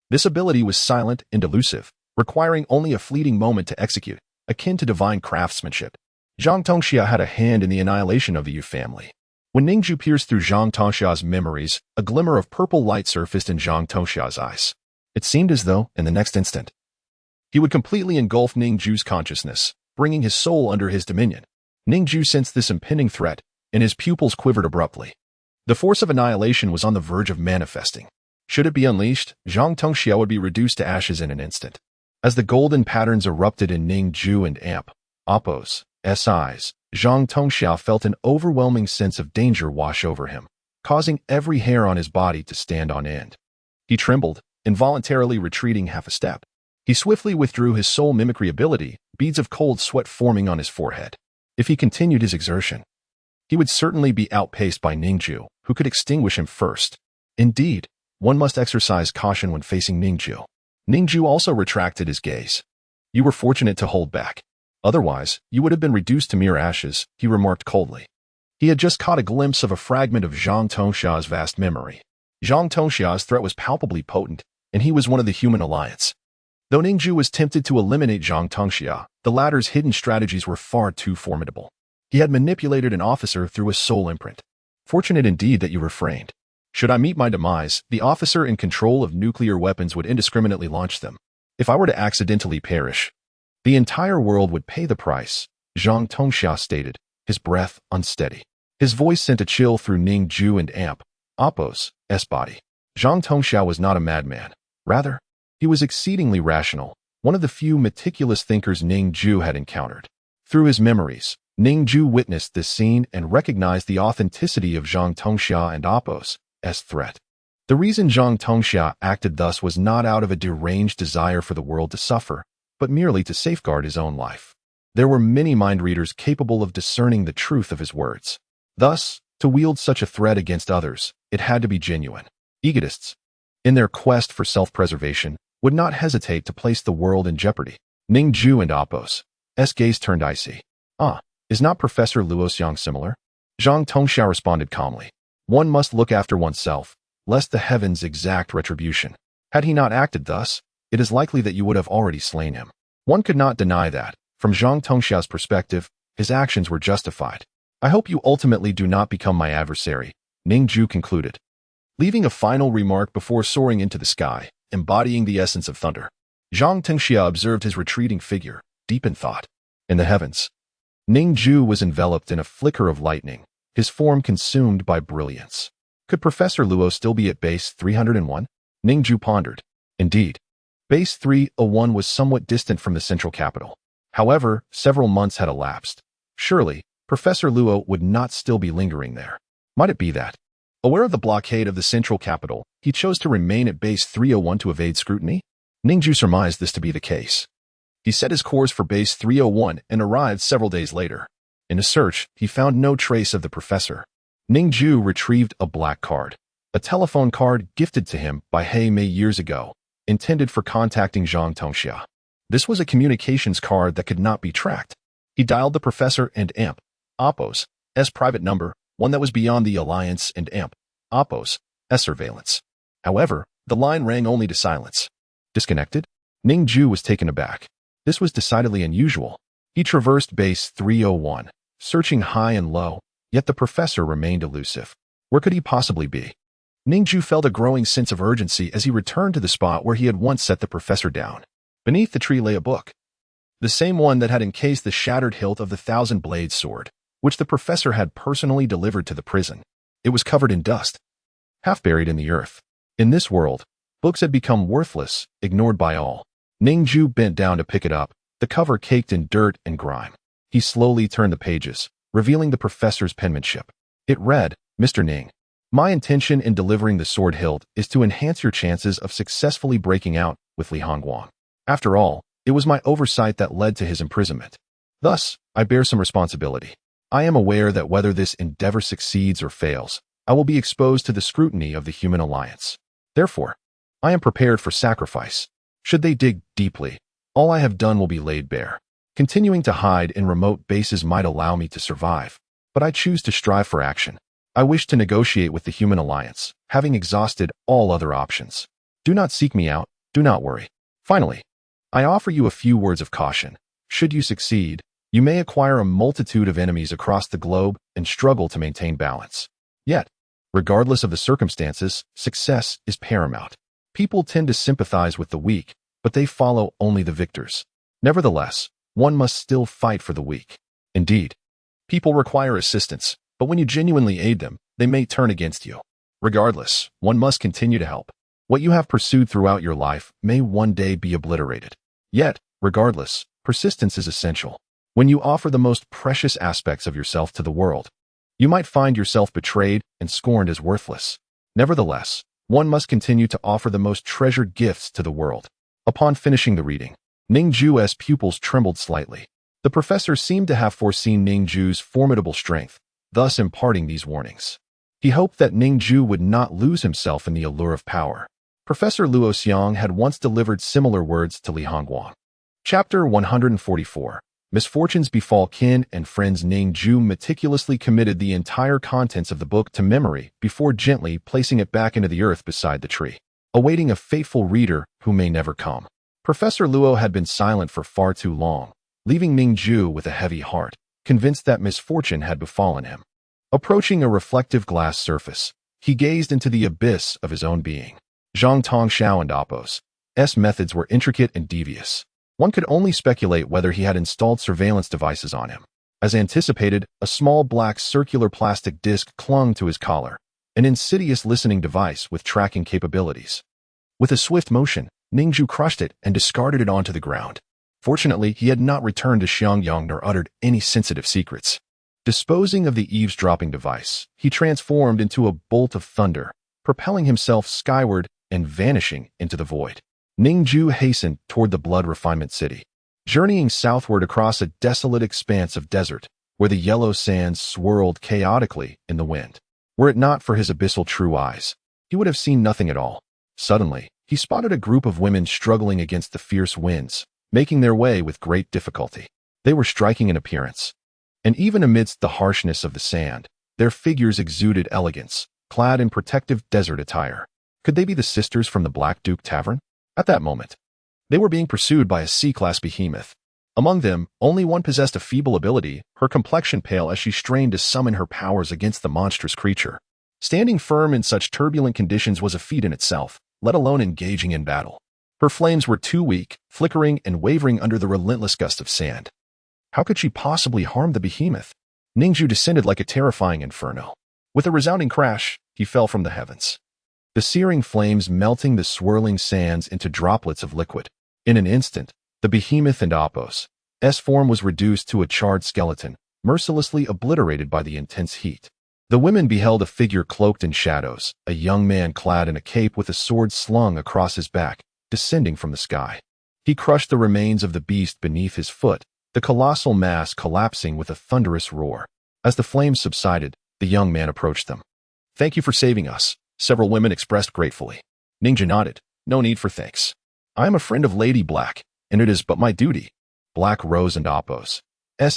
This ability was silent and elusive, requiring only a fleeting moment to execute, akin to divine craftsmanship. Zhang Tongxia had a hand in the annihilation of the Yu family. When Ning Jue pierced through Zhang Tongxia's memories, a glimmer of purple light surfaced in Zhang Tongxia's eyes. It seemed as though, in the next instant, he would completely engulf Ning Jue's consciousness, bringing his soul under his dominion. Ning Jue sensed this impending threat, and his pupils quivered abruptly. The force of annihilation was on the verge of manifesting. Should it be unleashed, Zhang Tongxia would be reduced to ashes in an instant. As the golden patterns erupted in Ning Jue and Appo's eyes, Zhang Tongxia felt an overwhelming sense of danger wash over him, causing every hair on his body to stand on end. He trembled, involuntarily retreating half a step. He swiftly withdrew his soul mimicry ability, beads of cold sweat forming on his forehead. If he continued his exertion, he would certainly be outpaced by Ning Jue, who could extinguish him first. Indeed, one must exercise caution when facing Ning Jue. Ning Jue also retracted his gaze. You were fortunate to hold back. Otherwise, you would have been reduced to mere ashes, he remarked coldly. He had just caught a glimpse of a fragment of Zhang Tongxia's vast memory. Zhang Tongxia's threat was palpably potent, and he was one of the human alliance. Though Ning Jue was tempted to eliminate Zhang Tongxia, the latter's hidden strategies were far too formidable. He had manipulated an officer through a soul imprint. Fortunate indeed that you refrained. Should I meet my demise, the officer in control of nuclear weapons would indiscriminately launch them. If I were to accidentally perish, the entire world would pay the price, Zhang Tongxia stated, his breath unsteady. His voice sent a chill through Ning Jue and Appo's body. Zhang Tongxia was not a madman. Rather, he was exceedingly rational, one of the few meticulous thinkers Ning Jue had encountered. Through his memories, Ning Jue witnessed this scene and recognized the authenticity of Zhang Tongxia and Appo's threat. The reason Zhang Tongxia acted thus was not out of a deranged desire for the world to suffer, but merely to safeguard his own life. There were many mind readers capable of discerning the truth of his words. Thus, to wield such a threat against others, it had to be genuine. Egotists, in their quest for self-preservation, would not hesitate to place the world in jeopardy. Ning Jue and Appo's gaze turned icy. Is not Professor Luoxiang similar? Zhang Tongxia responded calmly. One must look after oneself, lest the heavens exact retribution. Had he not acted thus, it is likely that you would have already slain him. One could not deny that, from Zhang Tongxia's perspective, his actions were justified. I hope you ultimately do not become my adversary, Ning Jue concluded, leaving a final remark before soaring into the sky, embodying the essence of thunder. Zhang Tongxia observed his retreating figure, deep in thought. In the heavens, Ning Jue was enveloped in a flicker of lightning, his form consumed by brilliance. Could Professor Luo still be at base 301? Ning Jue pondered. Indeed, base 301 was somewhat distant from the central capital. However, several months had elapsed. Surely, Professor Luo would not still be lingering there. Might it be that, aware of the blockade of the central capital, he chose to remain at base 301 to evade scrutiny? Ning Jue surmised this to be the case. He set his course for base 301 and arrived several days later. In a search, he found no trace of the professor. Ning Jue retrieved a black card, a telephone card gifted to him by He Mei years ago, intended for contacting Zhang Tongxia. This was a communications card that could not be tracked. He dialed the professor and Appo's private number, one that was beyond the alliance and Appo's surveillance. However, the line rang only to silence. Disconnected? Ning Jue was taken aback. This was decidedly unusual. He traversed base 301, searching high and low, yet the professor remained elusive. Where could he possibly be? Ning Jue felt a growing sense of urgency as he returned to the spot where he had once set the professor down. Beneath the tree lay a book, the same one that had encased the shattered hilt of the thousand-blade sword, which the professor had personally delivered to the prison. It was covered in dust, half buried in the earth. In this world, books had become worthless, ignored by all. Ning Jue bent down to pick it up, the cover caked in dirt and grime. He slowly turned the pages, revealing the professor's penmanship. It read, Mr. Ning, my intention in delivering the sword hilt is to enhance your chances of successfully breaking out with Li Hongguang. After all, it was my oversight that led to his imprisonment. Thus, I bear some responsibility. I am aware that whether this endeavor succeeds or fails, I will be exposed to the scrutiny of the human alliance. Therefore, I am prepared for sacrifice. Should they dig deeply, all I have done will be laid bare. Continuing to hide in remote bases might allow me to survive, but I choose to strive for action. I wish to negotiate with the human alliance, having exhausted all other options. Do not seek me out, do not worry. Finally, I offer you a few words of caution. Should you succeed, you may acquire a multitude of enemies across the globe and struggle to maintain balance. Yet, regardless of the circumstances, success is paramount. People tend to sympathize with the weak, but they follow only the victors. Nevertheless, one must still fight for the weak. Indeed, people require assistance, but when you genuinely aid them, they may turn against you. Regardless, one must continue to help. What you have pursued throughout your life may one day be obliterated. Yet, regardless, persistence is essential. When you offer the most precious aspects of yourself to the world, you might find yourself betrayed and scorned as worthless. Nevertheless, one must continue to offer the most treasured gifts to the world. Upon finishing the reading, Ning Jue's pupils trembled slightly. The professor seemed to have foreseen Ning Jue's formidable strength, thus imparting these warnings. He hoped that Ning Jue would not lose himself in the allure of power. Professor Luo Xiang had once delivered similar words to Li Hongguang. Chapter 144. Misfortunes befall kin and friends. Ning Jue meticulously committed the entire contents of the book to memory before gently placing it back into the earth beside the tree, awaiting a fateful reader who may never come. Professor Luo had been silent for far too long, leaving Ning Jue with a heavy heart, convinced that misfortune had befallen him. Approaching a reflective glass surface, he gazed into the abyss of his own being. Zhang Tongxiao and Apos' methods were intricate and devious. One could only speculate whether he had installed surveillance devices on him. As anticipated, a small black circular plastic disc clung to his collar, an insidious listening device with tracking capabilities. With a swift motion, Ning Jue crushed it and discarded it onto the ground. Fortunately, he had not returned to Xiangyang nor uttered any sensitive secrets. Disposing of the eavesdropping device, he transformed into a bolt of thunder, propelling himself skyward and vanishing into the void. Ning Jue hastened toward the blood refinement city, journeying southward across a desolate expanse of desert where the yellow sands swirled chaotically in the wind. Were it not for his abyssal true eyes, he would have seen nothing at all. Suddenly, he spotted a group of women struggling against the fierce winds, making their way with great difficulty. They were striking in appearance, and even amidst the harshness of the sand, their figures exuded elegance, clad in protective desert attire. Could they be the sisters from the Black Duke Tavern? At that moment, they were being pursued by a C-class behemoth. Among them, only one possessed a feeble ability, her complexion pale as she strained to summon her powers against the monstrous creature. Standing firm in such turbulent conditions was a feat in itself, let alone engaging in battle. Her flames were too weak, flickering and wavering under the relentless gust of sand. How could she possibly harm the behemoth? Ning Jue descended like a terrifying inferno. With a resounding crash, he fell from the heavens, the searing flames melting the swirling sands into droplets of liquid. In an instant, the behemoth and Apos' form was reduced to a charred skeleton, mercilessly obliterated by the intense heat. The women beheld a figure cloaked in shadows, a young man clad in a cape with a sword slung across his back, descending from the sky. He crushed the remains of the beast beneath his foot, the colossal mass collapsing with a thunderous roar. As the flames subsided, the young man approached them. "Thank you for saving us," several women expressed gratefully. Ning Jue nodded. "No need for thanks. I am a friend of Lady Black, and it is but my duty." Black Rose and Apos'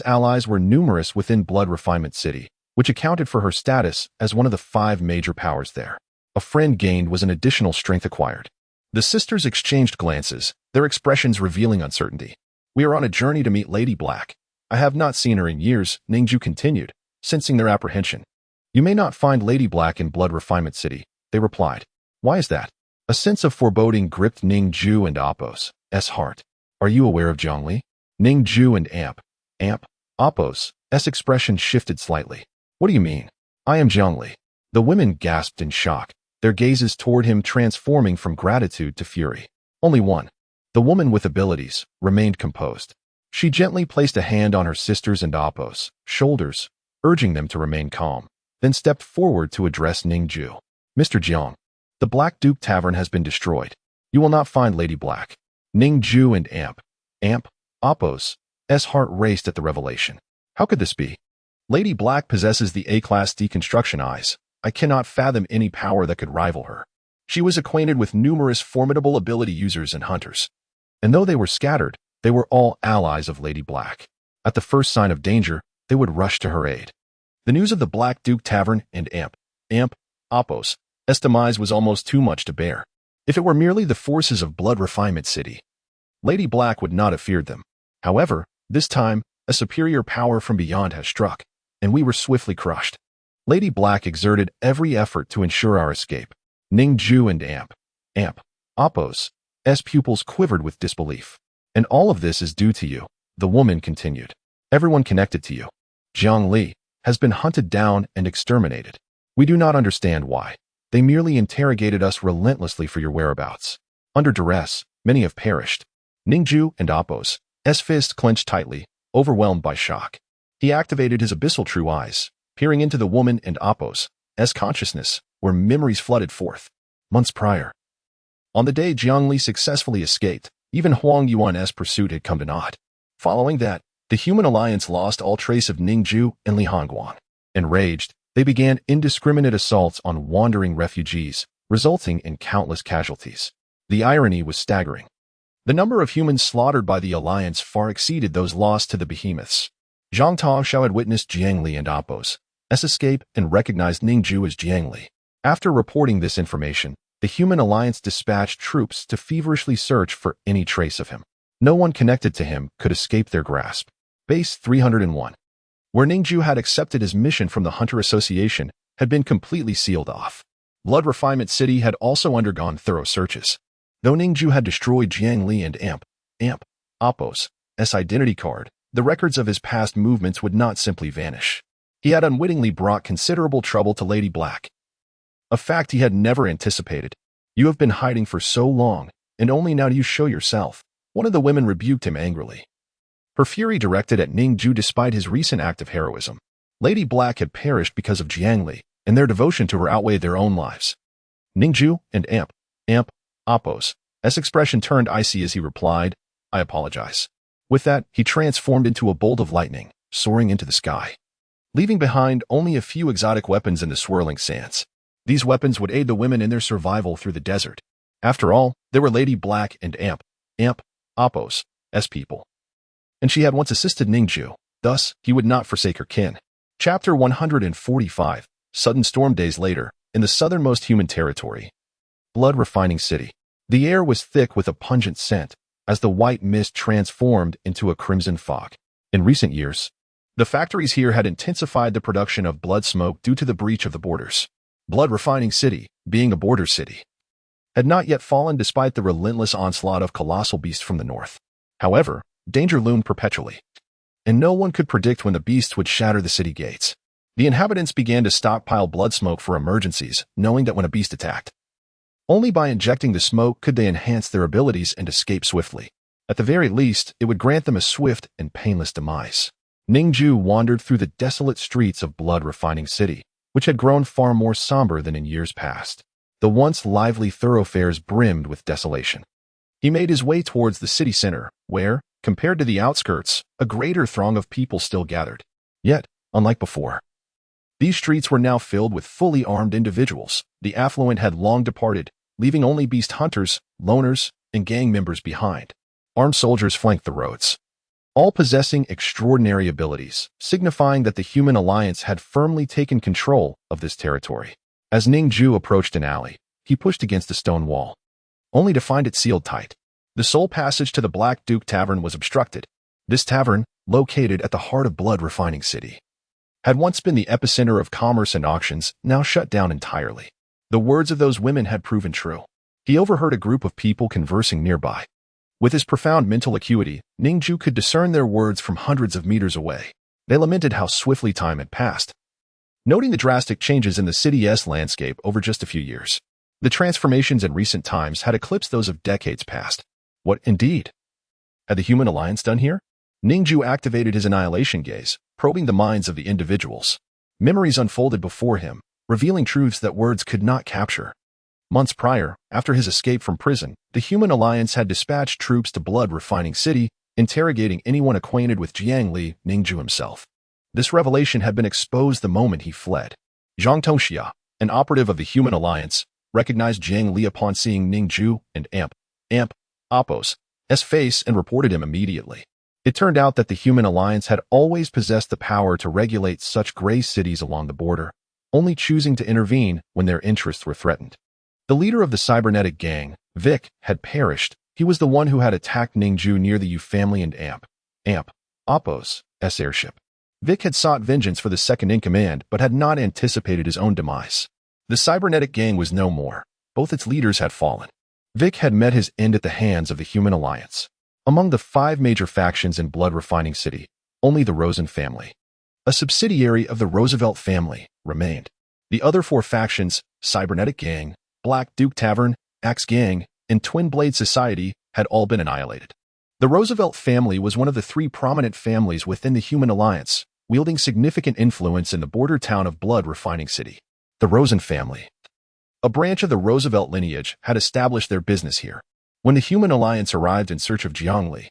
allies were numerous within Blood Refinement City, which accounted for her status as one of the 5 major powers there. A friend gained was an additional strength acquired. The sisters exchanged glances, their expressions revealing uncertainty. "We are on a journey to meet Lady Black. I have not seen her in years," Ning Jue continued, sensing their apprehension. "You may not find Lady Black in Blood Refinement City," they replied. "Why is that?" A sense of foreboding gripped Ning Jue and Apos' heart. "Are you aware of Zhongli?" Ning Jue and Apos' expression shifted slightly. "What do you mean?" "I am Zhongli." The women gasped in shock, their gazes toward him transforming from gratitude to fury. Only one, the woman with abilities, remained composed. She gently placed a hand on her sisters and Apos' shoulders, urging them to remain calm, then stepped forward to address Ning Jue. "Mr. Jiang, the Black Duke Tavern has been destroyed. You will not find Lady Black." Ning Jue and Apos' heart raced at the revelation. How could this be? Lady Black possesses the A-class deconstruction eyes. I cannot fathom any power that could rival her. She was acquainted with numerous formidable ability users and hunters. And though they were scattered, they were all allies of Lady Black. At the first sign of danger, they would rush to her aid. The news of the Black Duke Tavern and Apos' demise was almost too much to bear. If it were merely the forces of Blood Refinement City, Lady Black would not have feared them. However, this time, a superior power from beyond has struck, and we were swiftly crushed. Lady Black exerted every effort to ensure our escape. Ning Jue and Apos' pupils quivered with disbelief. "And all of this is due to you," the woman continued. "Everyone connected to you, Jiang Li, has been hunted down and exterminated. We do not understand why. They merely interrogated us relentlessly for your whereabouts. Under duress, many have perished. Ning Jue and Appo's fist clenched tightly, overwhelmed by shock. He activated his abyssal true eyes, peering into the woman and Appo's consciousness, where memories flooded forth. Months prior, on the day Jiang Li successfully escaped, even Huang Yuan's pursuit had come to naught. Following that, the Human Alliance lost all trace of Ning Jue and Li Hongguan. Enraged, they began indiscriminate assaults on wandering refugees, resulting in countless casualties. The irony was staggering. The number of humans slaughtered by the Alliance far exceeded those lost to the behemoths. Zhang Taoxiao had witnessed Jiang Li and Appo's escape and recognized Ning Jue as Jiang Li. After reporting this information, the Human Alliance dispatched troops to feverishly search for any trace of him. No one connected to him could escape their grasp. Base 301, where Ning Jue had accepted his mission from the Hunter Association, had been completely sealed off. Blood Refinement City had also undergone thorough searches. Though Ning Jue had destroyed Jiang Li and Appo's identity card, the records of his past movements would not simply vanish. He had unwittingly brought considerable trouble to Lady Black, a fact he had never anticipated. You have been hiding for so long, and only now do you show yourself. One of the women rebuked him angrily. Her fury directed at Ning Jue despite his recent act of heroism. Lady Black had perished because of Jiang Li, and their devotion to her outweighed their own lives. Ning Jue and Appo's expression turned icy as he replied, "I apologize." With that, he transformed into a bolt of lightning, soaring into the sky, leaving behind only a few exotic weapons in the swirling sands. These weapons would aid the women in their survival through the desert. After all, they were Lady Black and Appo's people. And she had once assisted Ning Jue, thus he would not forsake her kin. Chapter 145, Sudden Storm. Days later, in the southernmost human territory, Blood Refining City. The air was thick with a pungent scent, as the white mist transformed into a crimson fog. In recent years, the factories here had intensified the production of blood smoke due to the breach of the borders. Blood Refining City, being a border city, had not yet fallen despite the relentless onslaught of colossal beasts from the north. However, danger loomed perpetually, and no one could predict when the beasts would shatter the city gates. The inhabitants began to stockpile blood smoke for emergencies, knowing that when a beast attacked, only by injecting the smoke could they enhance their abilities and escape swiftly. At the very least, it would grant them a swift and painless demise. Ning Jue wandered through the desolate streets of Blood Refining City, which had grown far more somber than in years past. The once lively thoroughfares brimmed with desolation. He made his way towards the city center, where, compared to the outskirts, a greater throng of people still gathered. Yet, unlike before, these streets were now filled with fully armed individuals. The affluent had long departed, leaving only beast hunters, loners, and gang members behind. Armed soldiers flanked the roads, all possessing extraordinary abilities, signifying that the Human Alliance had firmly taken control of this territory. As Ning Jue approached an alley, he pushed against a stone wall, only to find it sealed tight. The sole passage to the Black Duke Tavern was obstructed. This tavern, located at the heart of Blood Refining City, had once been the epicenter of commerce and auctions, now shut down entirely. The words of those women had proven true. He overheard a group of people conversing nearby. With his profound mental acuity, Ning Jue could discern their words from hundreds of meters away. They lamented how swiftly time had passed, noting the drastic changes in the city's landscape over just a few years. The transformations in recent times had eclipsed those of decades past. What, indeed, had the Human Alliance done here? Ning Jue activated his annihilation gaze, probing the minds of the individuals. Memories unfolded before him, revealing truths that words could not capture. Months prior, after his escape from prison, the Human Alliance had dispatched troops to Blood Refining City, interrogating anyone acquainted with Jiang Li, Ning Jue himself. This revelation had been exposed the moment he fled. Zhang Taoxiao, an operative of the Human Alliance, recognized Jiang Li upon seeing Ning Jue and Appo's face and reported him immediately. It turned out that the Human Alliance had always possessed the power to regulate such gray cities along the border, only choosing to intervene when their interests were threatened. The leader of the cybernetic gang, Vic, had perished. He was the one who had attacked Ning Jue near the Yu family and Appo's airship. Vic had sought vengeance for the second-in-command, but had not anticipated his own demise. The cybernetic gang was no more. Both its leaders had fallen. Vic had met his end at the hands of the Human Alliance. Among the 5 major factions in Blood Refining City, only the Rosen family, a subsidiary of the Roosevelt family, remained. The other 4 factions, Cybernetic Gang, Black Duke Tavern, Axe Gang, and Twin Blade Society had all been annihilated. The Roosevelt family was one of the three prominent families within the Human Alliance, wielding significant influence in the border town of Blood Refining City. The Rosen family, a branch of the Roosevelt lineage, had established their business here. When the Human Alliance arrived in search of Jiangli,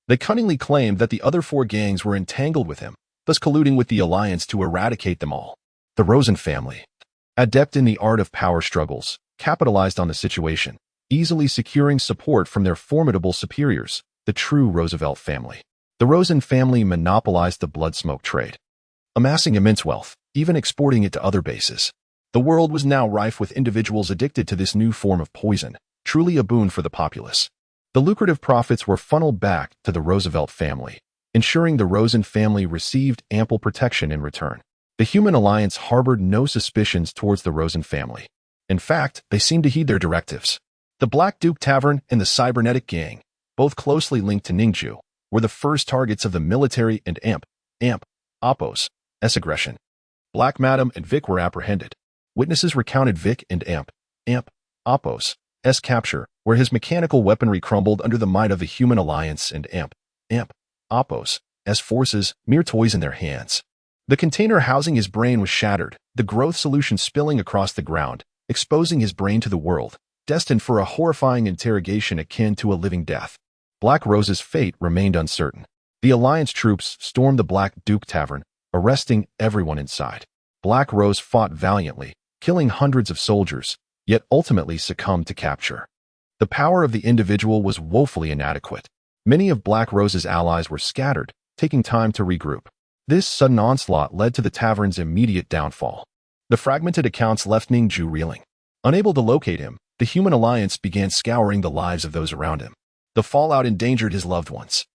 they cunningly claimed that the other four gangs were entangled with him, thus colluding with the Alliance to eradicate them all. The Rosen family, adept in the art of power struggles, capitalized on the situation, easily securing support from their formidable superiors, the true Roosevelt family. The Rosen family monopolized the blood smoke trade, amassing immense wealth, even exporting it to other bases. The world was now rife with individuals addicted to this new form of poison, truly a boon for the populace. The lucrative profits were funneled back to the Roosevelt family, ensuring the Rosen family received ample protection in return. The Human Alliance harbored no suspicions towards the Rosen family. In fact, they seemed to heed their directives. The Black Duke Tavern and the Cybernetic Gang, both closely linked to Ning Jue, were the first targets of the military and Appos' aggression. Black Madam and Vic were apprehended. Witnesses recounted Vic and Appos' capture, where his mechanical weaponry crumbled under the might of the Human Alliance and Appos' forces, mere toys in their hands. The container housing his brain was shattered, the growth solution spilling across the ground, exposing his brain to the world, destined for a horrifying interrogation akin to a living death. Black Rose's fate remained uncertain. The Alliance troops stormed the Black Duke Tavern, arresting everyone inside. Black Rose fought valiantly, killing hundreds of soldiers, yet ultimately succumbed to capture. The power of the individual was woefully inadequate. Many of Black Rose's allies were scattered, taking time to regroup. This sudden onslaught led to the tavern's immediate downfall. The fragmented accounts left Ning Jue reeling. Unable to locate him, the Human Alliance began scouring the lives of those around him. The fallout endangered his loved ones.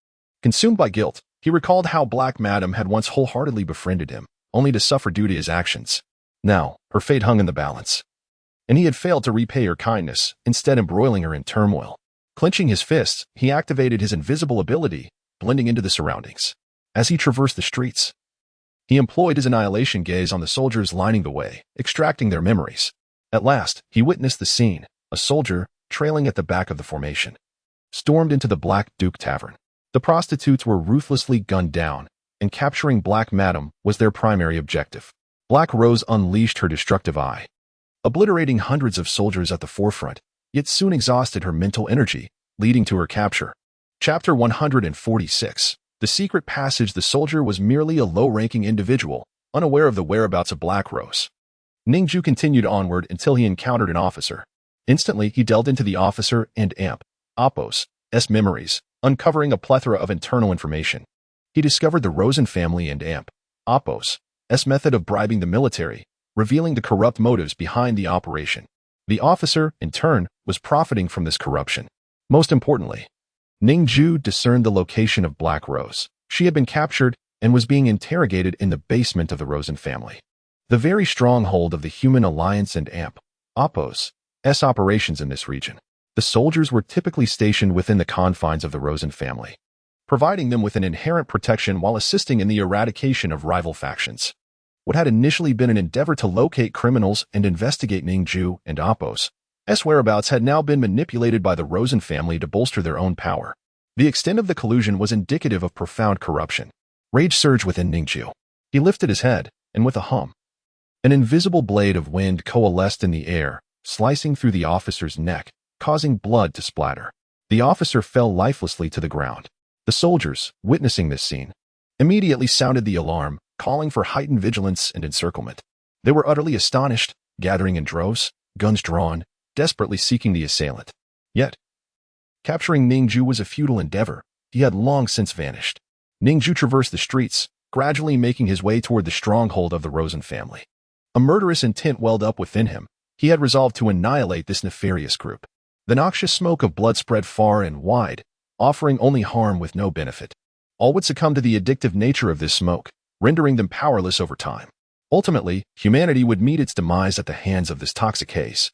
Consumed by guilt, he recalled how Black Madam had once wholeheartedly befriended him, only to suffer due to his actions. Now, her fate hung in the balance, and he had failed to repay her kindness, instead embroiling her in turmoil. Clenching his fists, he activated his invisible ability, blending into the surroundings. As he traversed the streets, he employed his annihilation gaze on the soldiers lining the way, extracting their memories. At last, he witnessed the scene. A soldier, trailing at the back of the formation, stormed into the Black Duke Tavern. The prostitutes were ruthlessly gunned down, and capturing Black Madam was their primary objective. Black Rose unleashed her destructive eye, obliterating hundreds of soldiers at the forefront, yet soon exhausted her mental energy, leading to her capture. Chapter 146. The Secret Passage. The soldier was merely a low-ranking individual, unaware of the whereabouts of Black Rose. Ning Jue continued onward until he encountered an officer. Instantly, he delved into the officer and Appos' memories, uncovering a plethora of internal information. He discovered the Rosen family and Appos' method of bribing the military, revealing the corrupt motives behind the operation. The officer, in turn, was profiting from this corruption. Most importantly, Ning Jue discerned the location of Black Rose. She had been captured and was being interrogated in the basement of the Rosen family, the very stronghold of the Human Alliance and Appos' operations in this region. The soldiers were typically stationed within the confines of the Rosen family, providing them with an inherent protection while assisting in the eradication of rival factions. What had initially been an endeavor to locate criminals and investigate Ning Jue and Appos' whereabouts had now been manipulated by the Rosen family to bolster their own power. The extent of the collusion was indicative of profound corruption. Rage surged within Ning Jue. He lifted his head, and with a hum, an invisible blade of wind coalesced in the air, slicing through the officer's neck, causing blood to splatter. The officer fell lifelessly to the ground. The soldiers, witnessing this scene, immediately sounded the alarm, calling for heightened vigilance and encirclement. They were utterly astonished, gathering in droves, guns drawn, desperately seeking the assailant. Yet, capturing Ning Jue was a futile endeavor. He had long since vanished. Ning Jue traversed the streets, gradually making his way toward the stronghold of the Rosen family. A murderous intent welled up within him. He had resolved to annihilate this nefarious group. The noxious smoke of blood spread far and wide, offering only harm with no benefit. All would succumb to the addictive nature of this smoke, rendering them powerless over time. Ultimately, humanity would meet its demise at the hands of this toxic haze.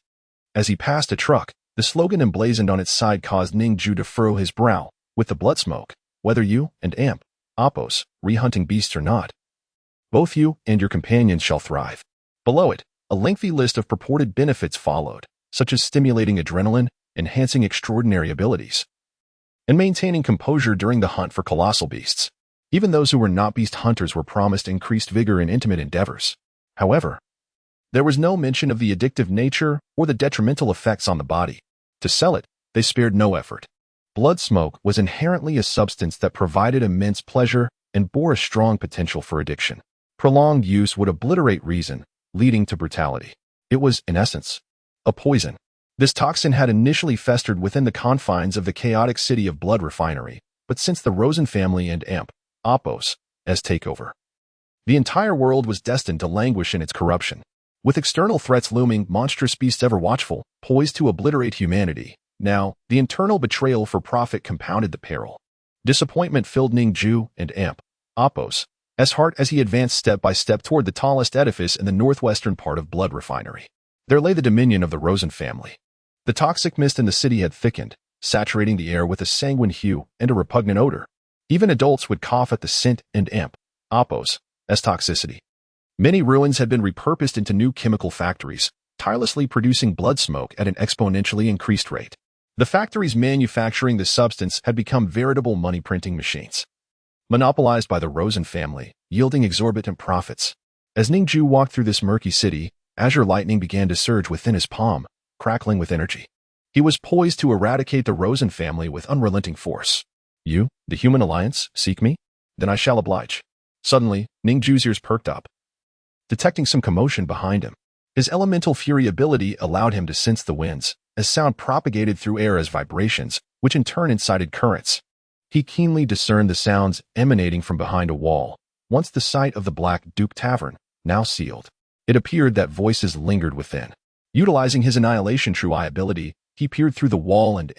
As he passed a truck, the slogan emblazoned on its side caused Ning Jue to furrow his brow. With the blood smoke, whether you and Appos re-hunting beasts or not, both you and your companions shall thrive. Below it, A lengthy list of purported benefits followed, such as stimulating adrenaline, enhancing extraordinary abilities, and maintaining composure during the hunt for colossal beasts. Even those who were not beast hunters were promised increased vigor in intimate endeavors. However, there was no mention of the addictive nature or the detrimental effects on the body. To sell it, they spared no effort. Blood smoke was inherently a substance that provided immense pleasure and bore a strong potential for addiction. Prolonged use would obliterate reason, leading to brutality. It was, in essence, a poison. This toxin had initially festered within the confines of the chaotic city of Blood Refinery, but since the Rosen family and awakens takeover, the entire world was destined to languish in its corruption. With external threats looming, monstrous beasts ever watchful, poised to obliterate humanity, now, the internal betrayal for profit compounded the peril. Disappointment filled Ning Jue and awakens heart as he advanced step by step toward the tallest edifice in the northwestern part of Blood Refinery. There lay the dominion of the Rosen family. The toxic mist in the city had thickened, saturating the air with a sanguine hue and a repugnant odor. Even adults would cough at the scent and awakens toxicity. Many ruins had been repurposed into new chemical factories, tirelessly producing blood smoke at an exponentially increased rate. The factories manufacturing the substance had become veritable money-printing machines, monopolized by the Rosen family, yielding exorbitant profits. As Ning Jue walked through this murky city, azure lightning began to surge within his palm, crackling with energy. He was poised to eradicate the Rosen family with unrelenting force. You, the human alliance, seek me? Then I shall oblige. Suddenly, Ning Jue's ears perked up, detecting some commotion behind him. His elemental fury ability allowed him to sense the winds, as sound propagated through air as vibrations, which in turn incited currents. He keenly discerned the sounds emanating from behind a wall, once the site of the Black Duke Tavern, now sealed. It appeared that voices lingered within. Utilizing his annihilation true eye ability, he peered through the wall and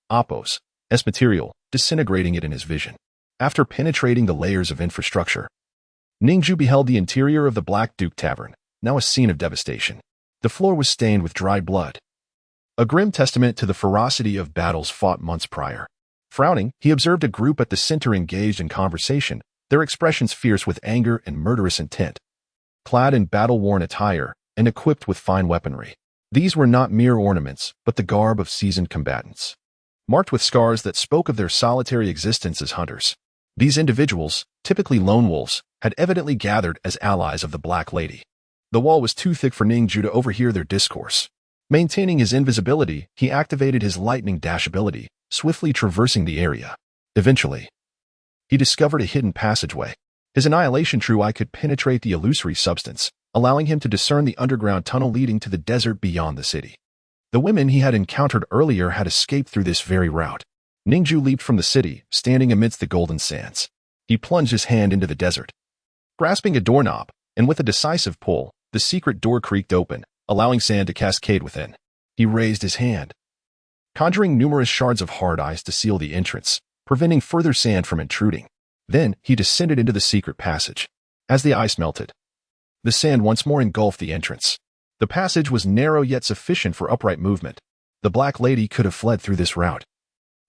awakens material, disintegrating it in his vision. After penetrating the layers of infrastructure, Ning Jue beheld the interior of the Black Duke Tavern, now a scene of devastation. The floor was stained with dried blood, a grim testament to the ferocity of battles fought months prior. Frowning, he observed a group at the center engaged in conversation, their expressions fierce with anger and murderous intent. Clad in battle-worn attire and equipped with fine weaponry, these were not mere ornaments, but the garb of seasoned combatants, marked with scars that spoke of their solitary existence as hunters. These individuals, typically lone wolves, had evidently gathered as allies of the Black Lady. The wall was too thick for Ning Jue to overhear their discourse. Maintaining his invisibility, he activated his lightning dash ability, swiftly traversing the area. Eventually, he discovered a hidden passageway. His annihilation true eye could penetrate the illusory substance, allowing him to discern the underground tunnel leading to the desert beyond the city. The women he had encountered earlier had escaped through this very route. Ning Jue leaped from the city, standing amidst the golden sands. He plunged his hand into the desert, grasping a doorknob, and with a decisive pull, the secret door creaked open, allowing sand to cascade within. He raised his hand, conjuring numerous shards of hard ice to seal the entrance, preventing further sand from intruding. Then he descended into the secret passage. As the ice melted, the sand once more engulfed the entrance. The passage was narrow yet sufficient for upright movement. The Black Lady could have fled through this route,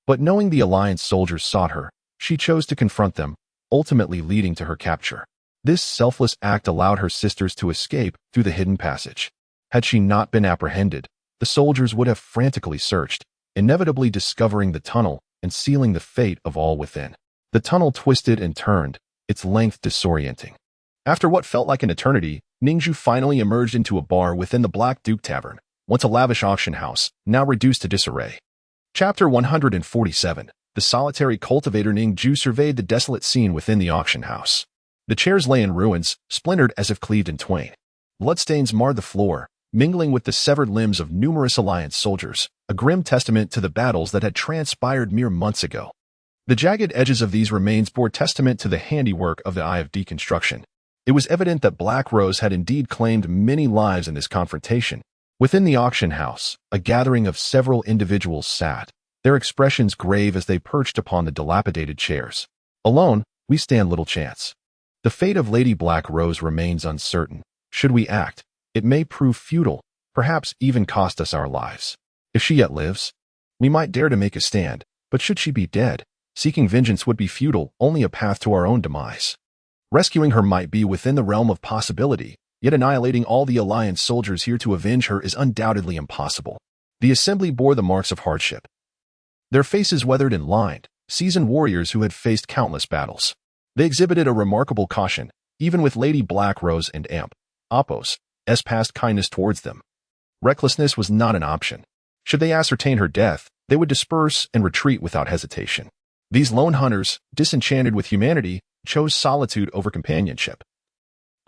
but knowing the Alliance soldiers sought her, she chose to confront them, ultimately leading to her capture. This selfless act allowed her sisters to escape through the hidden passage. Had she not been apprehended, the soldiers would have frantically searched, inevitably discovering the tunnel and sealing the fate of all within. The tunnel twisted and turned, its length disorienting. After what felt like an eternity, Ning Jue finally emerged into a bar within the Black Duke Tavern, once a lavish auction house, now reduced to disarray. Chapter 147. The solitary cultivator Ning Jue surveyed the desolate scene within the auction house. The chairs lay in ruins, splintered as if cleaved in twain. Bloodstains marred the floor, mingling with the severed limbs of numerous Alliance soldiers, a grim testament to the battles that had transpired mere months ago. The jagged edges of these remains bore testament to the handiwork of the Eye of Deconstruction. It was evident that Black Rose had indeed claimed many lives in this confrontation. Within the auction house, a gathering of several individuals sat, their expressions grave as they perched upon the dilapidated chairs. Alone, we stand little chance. The fate of Lady Black Rose remains uncertain. Should we act, it may prove futile, perhaps even cost us our lives. If she yet lives, we might dare to make a stand, but should she be dead, seeking vengeance would be futile, only a path to our own demise. Rescuing her might be within the realm of possibility, Yet annihilating all the Alliance soldiers here to avenge her is undoubtedly impossible. The assembly bore the marks of hardship. Their faces weathered and lined, seasoned warriors who had faced countless battles. They exhibited a remarkable caution, even with Lady Black Rose and Ampos' past kindness towards them. Recklessness was not an option. Should they ascertain her death, they would disperse and retreat without hesitation. These lone hunters, disenchanted with humanity, chose solitude over companionship.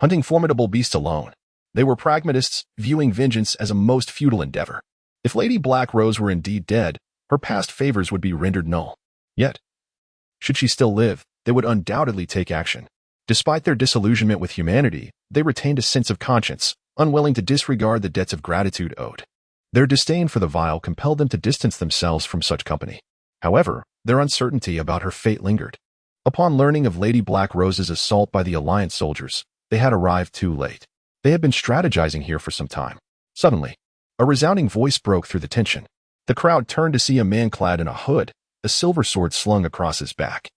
Hunting formidable beasts alone, they were pragmatists, viewing vengeance as a most futile endeavor. If Lady Black Rose were indeed dead, her past favors would be rendered null. Yet, should she still live, they would undoubtedly take action. Despite their disillusionment with humanity, they retained a sense of conscience, unwilling to disregard the debts of gratitude owed. Their disdain for the vile compelled them to distance themselves from such company. However, their uncertainty about her fate lingered. Upon learning of Lady Black Rose's assault by the Alliance soldiers, they had arrived too late. They had been strategizing here for some time. Suddenly, a resounding voice broke through the tension. The crowd turned to see a man clad in a hood, a silver sword slung across his back.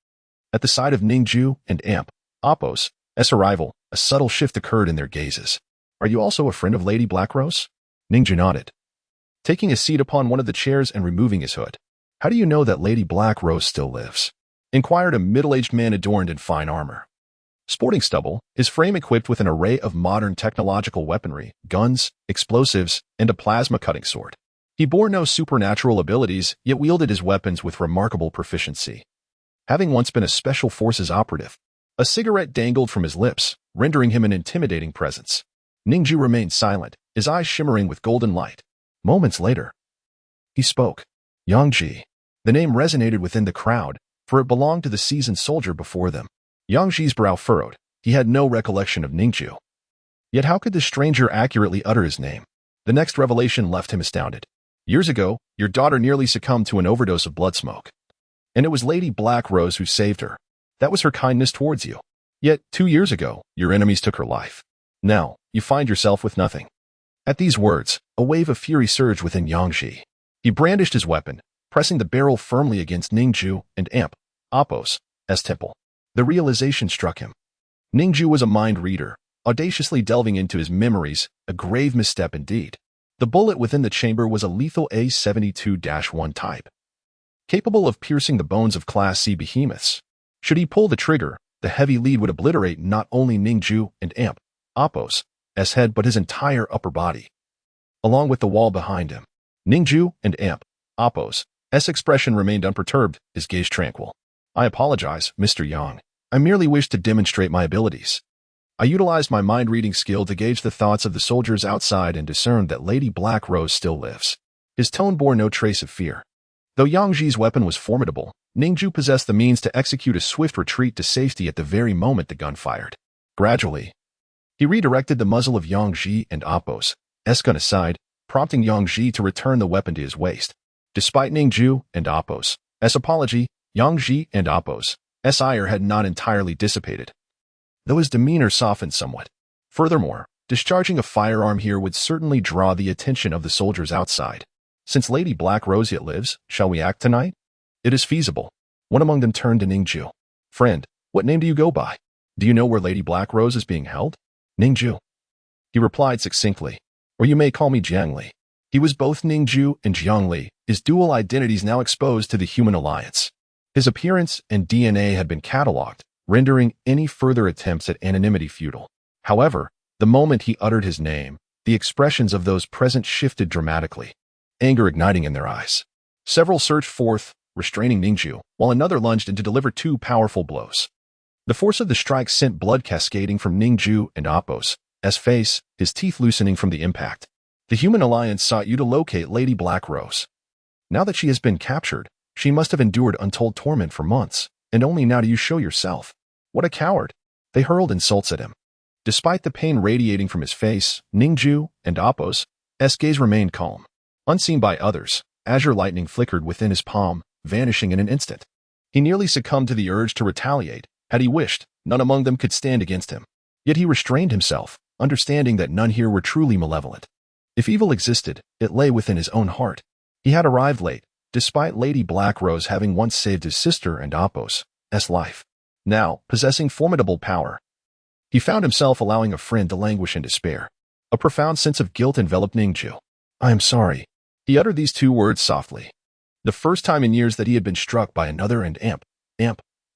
At the sight of Ning Jue and Ampos' arrival, a subtle shift occurred in their gazes. "Are you also a friend of Lady Black Rose?" Ning Jue nodded, taking a seat upon one of the chairs and removing his hood. "How do you know that Lady Black Rose still lives?" inquired a middle-aged man adorned in fine armor. Sporting stubble, his frame equipped with an array of modern technological weaponry, guns, explosives, and a plasma-cutting sword. He bore no supernatural abilities, yet wielded his weapons with remarkable proficiency. Having once been a special forces operative, a cigarette dangled from his lips, rendering him an intimidating presence. Ning Jue remained silent, his eyes shimmering with golden light. Moments later, he spoke. Yang Ji. The name resonated within the crowd, for it belonged to the seasoned soldier before them. Yang Ji's brow furrowed. He had no recollection of Ning Jue. Yet how could this stranger accurately utter his name? The next revelation left him astounded. Years ago, your daughter nearly succumbed to an overdose of blood smoke. And it was Lady Black Rose who saved her. That was her kindness towards you. Yet, 2 years ago, your enemies took her life. Now, you find yourself with nothing. At these words, a wave of fury surged within Yang Ji. He brandished his weapon, pressing the barrel firmly against Ning Jue and Ampos' temple. The realization struck him. Ning Jue was a mind reader, audaciously delving into his memories, a grave misstep indeed. The bullet within the chamber was a lethal A72-1 type, capable of piercing the bones of Class C behemoths. Should he pull the trigger, the heavy lead would obliterate not only Ning Jue and Ampos' head but his entire upper body, along with the wall behind him. Ning Jue and Ampos' expression remained unperturbed, his gaze tranquil. "I apologize, Mr. Yang. I merely wished to demonstrate my abilities. I utilized my mind-reading skill to gauge the thoughts of the soldiers outside and discerned that Lady Black Rose still lives." His tone bore no trace of fear. Though Yang Ji's weapon was formidable, Ning Jue possessed the means to execute a swift retreat to safety at the very moment the gun fired. Gradually, he redirected the muzzle of Yang Ji and Ampos' gun aside, prompting Yang Ji to return the weapon to his waist. Despite Ning Jue and Ampos' apology, Yang Ji and Ampos' ire had not entirely dissipated, though his demeanor softened somewhat. Furthermore, discharging a firearm here would certainly draw the attention of the soldiers outside. Since Lady Black Rose yet lives, shall we act tonight? It is feasible. One among them turned to Ning Jue. "Friend, what name do you go by? Do you know where Lady Black Rose is being held?" "Ning Jue," he replied succinctly. "Or you may call me Jiang Li." He was both Ning Jue and Jiang Li, his dual identities now exposed to the human alliance. His appearance and DNA had been catalogued, rendering any further attempts at anonymity futile. However, the moment he uttered his name, the expressions of those present shifted dramatically, anger igniting in their eyes. Several surged forth, restraining Ning Jue, while another lunged in to deliver 2 powerful blows. The force of the strike sent blood cascading from Ning Jue and Ampos' face, his teeth loosening from the impact. The human alliance sought you to locate Lady Black Rose. Now that she has been captured, she must have endured untold torment for months, and only now do you show yourself. What a coward! They hurled insults at him. Despite the pain radiating from his face, Ning Jue and Ampos' gaze remained calm. Unseen by others, azure lightning flickered within his palm, vanishing in an instant. He nearly succumbed to the urge to retaliate. Had he wished, none among them could stand against him. Yet he restrained himself, understanding that none here were truly malevolent. If evil existed, it lay within his own heart. He had arrived late, despite Lady Black Rose having once saved his sister and Ampos' life. Now, possessing formidable power, He found himself allowing a friend to languish in despair. A profound sense of guilt enveloped Ning Jue. "I am sorry." He uttered these two words softly. The first time in years that he had been struck by another and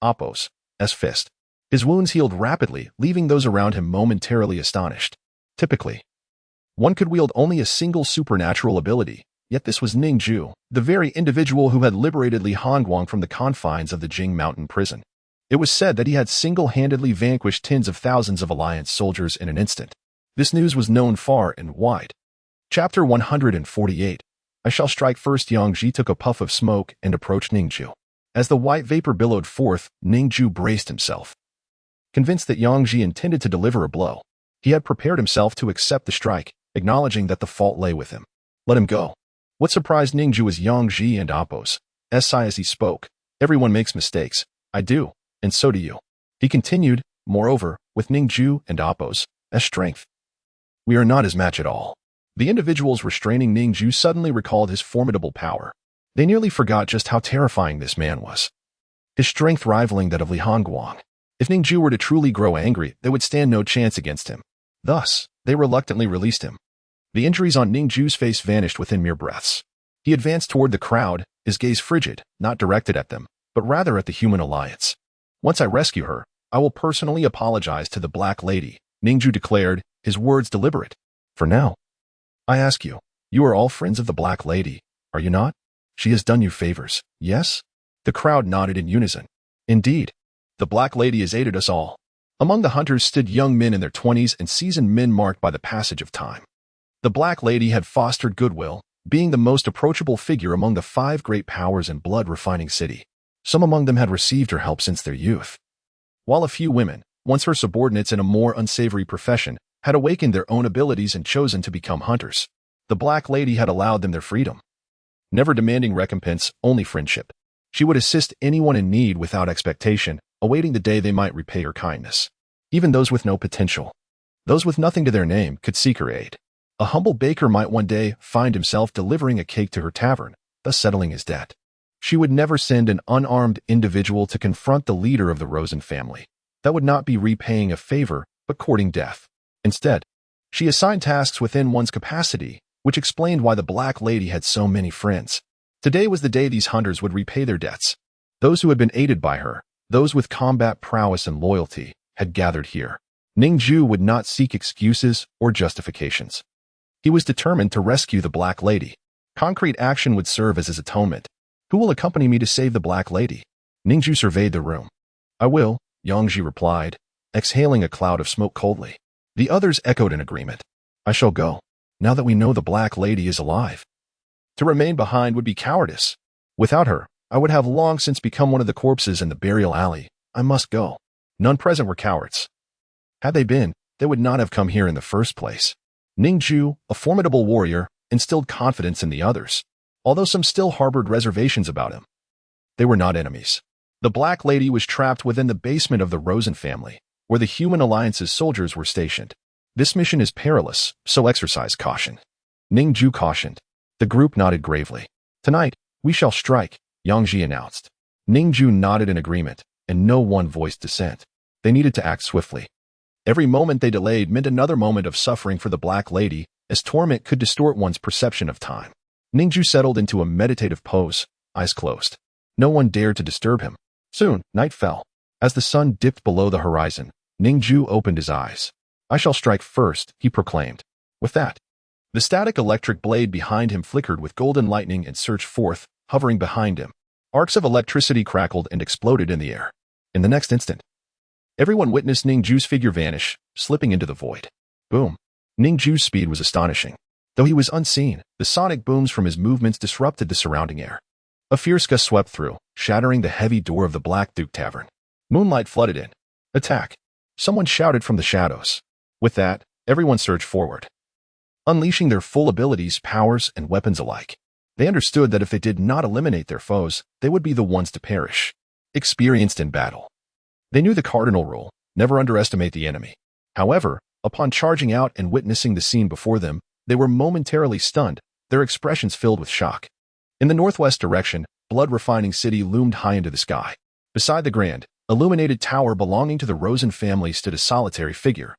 Appos' fist. His wounds healed rapidly, leaving those around him momentarily astonished. Typically, one could wield only a single supernatural ability, yet this was Ning Jue, the very individual who had liberated Li Hongguang from the confines of the Jing Mountain prison. It was said that he had single-handedly vanquished tens of thousands of Alliance soldiers in an instant. This news was known far and wide. Chapter 148. I shall strike first. Yang Ji took a puff of smoke and approached Ning Jue. As the white vapor billowed forth, Ning Jue braced himself. Convinced that Yang Ji intended to deliver a blow, he had prepared himself to accept the strike, acknowledging that the fault lay with him. Let him go. What surprised Ning Jue was Yang Ji and Appos' sigh as he spoke. Everyone makes mistakes. I do, and so do you. He continued, moreover, with Ning Jue and Appos' strength. We are not his match at all. The individuals restraining Ning Jue suddenly recalled his formidable power. They nearly forgot just how terrifying this man was. His strength rivaling that of Li Hongguang. If Ning Jue were to truly grow angry, they would stand no chance against him. Thus, they reluctantly released him. The injuries on Ning Jue's face vanished within mere breaths. He advanced toward the crowd, his gaze frigid, not directed at them, but rather at the human alliance. Once I rescue her, I will personally apologize to the Black Lady, Ning Jue declared, his words deliberate. For now, I ask you, you are all friends of the Black Lady, are you not? She has done you favors, yes? The crowd nodded in unison. Indeed, the Black Lady has aided us all. Among the hunters stood young men in their 20s and seasoned men marked by the passage of time. The Black Lady had fostered goodwill, being the most approachable figure among the 5 great powers in blood-refining city. Some among them had received her help since their youth. While a few women, once her subordinates in a more unsavory profession, had awakened their own abilities and chosen to become hunters. The Black Lady had allowed them their freedom. Never demanding recompense, only friendship. She would assist anyone in need without expectation, awaiting the day they might repay her kindness. Even those with no potential, those with nothing to their name, could seek her aid. A humble baker might one day find himself delivering a cake to her tavern, thus settling his debt. She would never send an unarmed individual to confront the leader of the Rosen family. That would not be repaying a favor, but courting death. Instead, she assigned tasks within one's capacity, which explained why the Black Lady had so many friends. Today was the day these hunters would repay their debts. Those who had been aided by her, those with combat prowess and loyalty, had gathered here. Ning Jue would not seek excuses or justifications. He was determined to rescue the Black Lady. Concrete action would serve as his atonement. Who will accompany me to save the Black Lady? Ning Jue surveyed the room. I will, Yang Ji replied, exhaling a cloud of smoke coldly. The others echoed in agreement. I shall go, now that we know the Black Lady is alive. To remain behind would be cowardice. Without her, I would have long since become one of the corpses in the burial alley. I must go. None present were cowards. Had they been, they would not have come here in the first place. Ning Jue, a formidable warrior, instilled confidence in the others, although some still harbored reservations about him. They were not enemies. The Black Lady was trapped within the basement of the Rosen family, where the Human Alliance's soldiers were stationed. This mission is perilous, so exercise caution. Ning Jue cautioned. The group nodded gravely. Tonight, we shall strike, Yang Ji announced. Ning Jue nodded in agreement, and no one voiced dissent. They needed to act swiftly. Every moment they delayed meant another moment of suffering for the Black Lady, as torment could distort one's perception of time. Ning Jue settled into a meditative pose, eyes closed. No one dared to disturb him. Soon, night fell. As the sun dipped below the horizon, Ning Jue opened his eyes. I shall strike first, he proclaimed. With that, the static electric blade behind him flickered with golden lightning and surged forth, hovering behind him. Arcs of electricity crackled and exploded in the air. In the next instant, everyone witnessed Ning Jue's figure vanish, slipping into the void. Boom. Ning Jue's speed was astonishing. Though he was unseen, the sonic booms from his movements disrupted the surrounding air. A fierce gust swept through, shattering the heavy door of the Black Duke Tavern. Moonlight flooded in. Attack! Someone shouted from the shadows. With that, everyone surged forward, unleashing their full abilities, powers, and weapons alike. They understood that if they did not eliminate their foes, they would be the ones to perish. Experienced in battle, they knew the cardinal rule, never underestimate the enemy. However, upon charging out and witnessing the scene before them, they were momentarily stunned, their expressions filled with shock. In the northwest direction, blood-refining city loomed high into the sky. Beside the Grand, illuminated tower belonging to the Rosen family stood a solitary figure,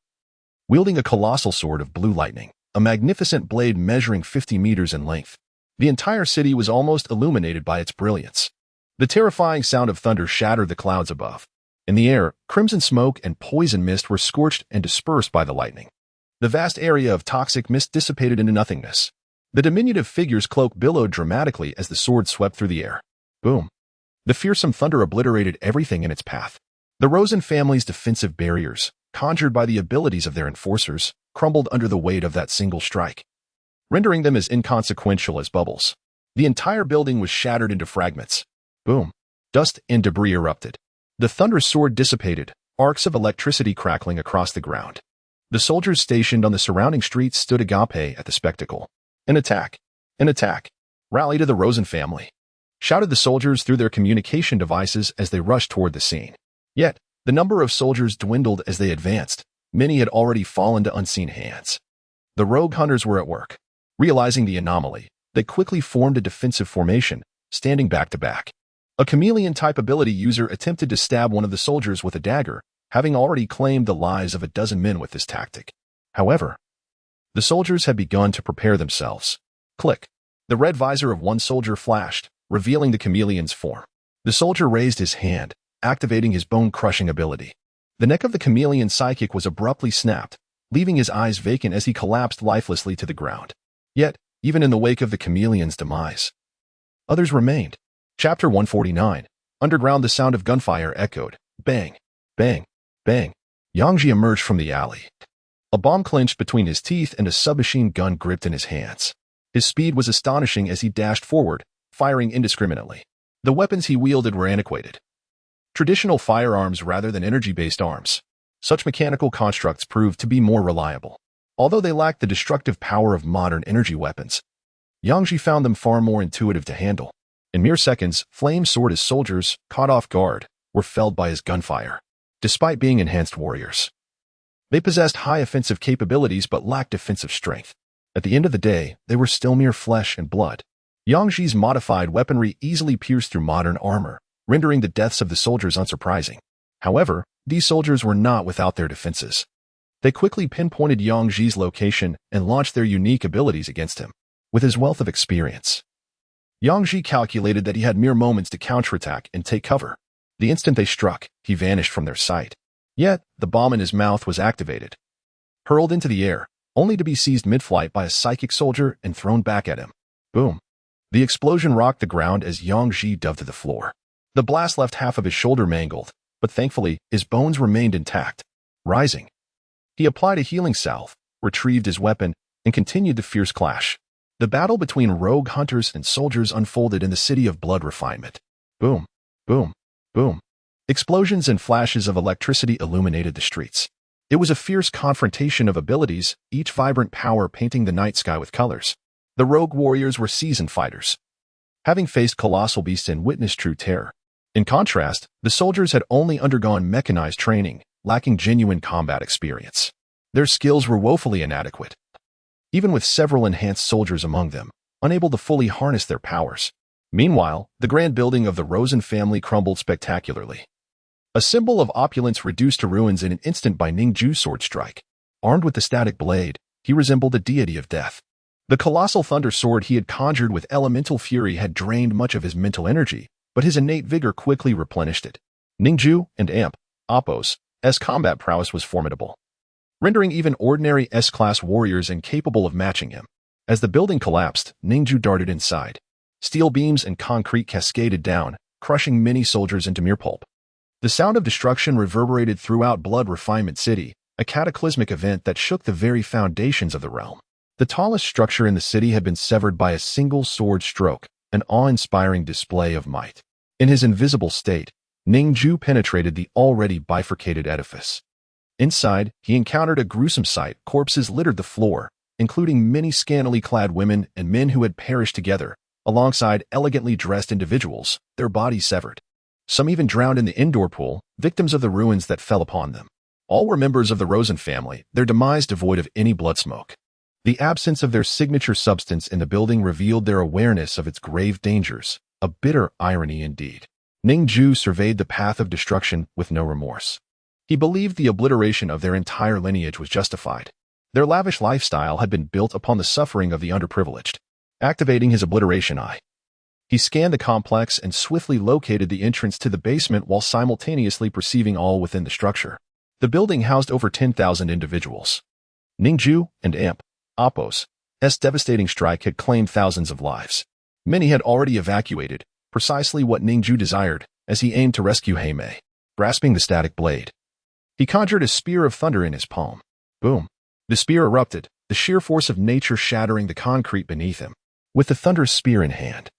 wielding a colossal sword of blue lightning, a magnificent blade measuring 50 meters in length. The entire city was almost illuminated by its brilliance. The terrifying sound of thunder shattered the clouds above. In the air, crimson smoke and poison mist were scorched and dispersed by the lightning. The vast area of toxic mist dissipated into nothingness. The diminutive figure's cloak billowed dramatically as the sword swept through the air. Boom! The fearsome thunder obliterated everything in its path. The Rosen family's defensive barriers, conjured by the abilities of their enforcers, crumbled under the weight of that single strike, rendering them as inconsequential as bubbles. The entire building was shattered into fragments. Boom! Dust and debris erupted. The thunder's sword dissipated, arcs of electricity crackling across the ground. The soldiers stationed on the surrounding streets stood agape at the spectacle. An attack! An attack! Rally to the Rosen family! Shouted the soldiers through their communication devices as they rushed toward the scene. Yet, the number of soldiers dwindled as they advanced. Many had already fallen to unseen hands. The rogue hunters were at work. Realizing the anomaly, they quickly formed a defensive formation, standing back to back. A chameleon-type ability user attempted to stab one of the soldiers with a dagger, having already claimed the lives of a dozen men with this tactic. However, the soldiers had begun to prepare themselves. Click. The red visor of one soldier flashed, revealing the chameleon's form. The soldier raised his hand, activating his bone-crushing ability. The neck of the chameleon's psychic was abruptly snapped, leaving his eyes vacant as he collapsed lifelessly to the ground. Yet, even in the wake of the chameleon's demise, others remained. Chapter 149. Underground, the sound of gunfire echoed. Bang! Bang! Bang! Yang Jie emerged from the alley. A bomb clenched between his teeth and a submachine gun gripped in his hands. His speed was astonishing as he dashed forward, firing indiscriminately. The weapons he wielded were antiquated. Traditional firearms rather than energy-based arms. Such mechanical constructs proved to be more reliable. Although they lacked the destructive power of modern energy weapons, Yang Jie found them far more intuitive to handle. In mere seconds, flame soared as soldiers, caught off guard, were felled by his gunfire. Despite being enhanced warriors, they possessed high offensive capabilities but lacked defensive strength. At the end of the day, they were still mere flesh and blood. Yang Jie's modified weaponry easily pierced through modern armor, rendering the deaths of the soldiers unsurprising. However, these soldiers were not without their defenses. They quickly pinpointed Yang Jie's location and launched their unique abilities against him. With his wealth of experience, Yang Jie calculated that he had mere moments to counterattack and take cover. The instant they struck, he vanished from their sight. Yet, the bomb in his mouth was activated, hurled into the air, only to be seized mid-flight by a psychic soldier and thrown back at him. Boom! The explosion rocked the ground as Yang Jie dove to the floor. The blast left half of his shoulder mangled, but thankfully, his bones remained intact. Rising, he applied a healing salve, retrieved his weapon, and continued the fierce clash. The battle between rogue hunters and soldiers unfolded in the city of blood refinement. Boom! Boom! Boom! Explosions and flashes of electricity illuminated the streets. It was a fierce confrontation of abilities, each vibrant power painting the night sky with colors. The rogue warriors were seasoned fighters, having faced colossal beasts and witnessed true terror. In contrast, the soldiers had only undergone mechanized training, lacking genuine combat experience. Their skills were woefully inadequate, even with several enhanced soldiers among them, unable to fully harness their powers. Meanwhile, the grand building of the Rosen family crumbled spectacularly. A symbol of opulence reduced to ruins in an instant by Ning Jue's sword strike. Armed with the static blade, he resembled a deity of death. The colossal thunder sword he had conjured with elemental fury had drained much of his mental energy, but his innate vigor quickly replenished it. Ning Jue and Appo's combat prowess was formidable, rendering even ordinary S-class warriors incapable of matching him. As the building collapsed, Ning Jue darted inside. Steel beams and concrete cascaded down, crushing many soldiers into mere pulp. The sound of destruction reverberated throughout Blood Refinement City, a cataclysmic event that shook the very foundations of the realm. The tallest structure in the city had been severed by a single sword stroke, an awe-inspiring display of might. In his invisible state, Ning Jue penetrated the already bifurcated edifice. Inside, he encountered a gruesome sight. Corpses littered the floor, including many scantily clad women and men who had perished together, alongside elegantly dressed individuals, their bodies severed. Some even drowned in the indoor pool, victims of the ruins that fell upon them. All were members of the Rosen family, their demise devoid of any blood smoke. The absence of their signature substance in the building revealed their awareness of its grave dangers, a bitter irony indeed. Ning Jue surveyed the path of destruction with no remorse. He believed the obliteration of their entire lineage was justified. Their lavish lifestyle had been built upon the suffering of the underprivileged. Activating his obliteration eye, he scanned the complex and swiftly located the entrance to the basement while simultaneously perceiving all within the structure. The building housed over 10,000 individuals. Ning Jue and awakens' devastating strike had claimed thousands of lives. Many had already evacuated, precisely what Ning Jue desired, as he aimed to rescue Heimei. Grasping the static blade, he conjured a spear of thunder in his palm. Boom! The spear erupted, the sheer force of nature shattering the concrete beneath him. With the thunderous spear in hand,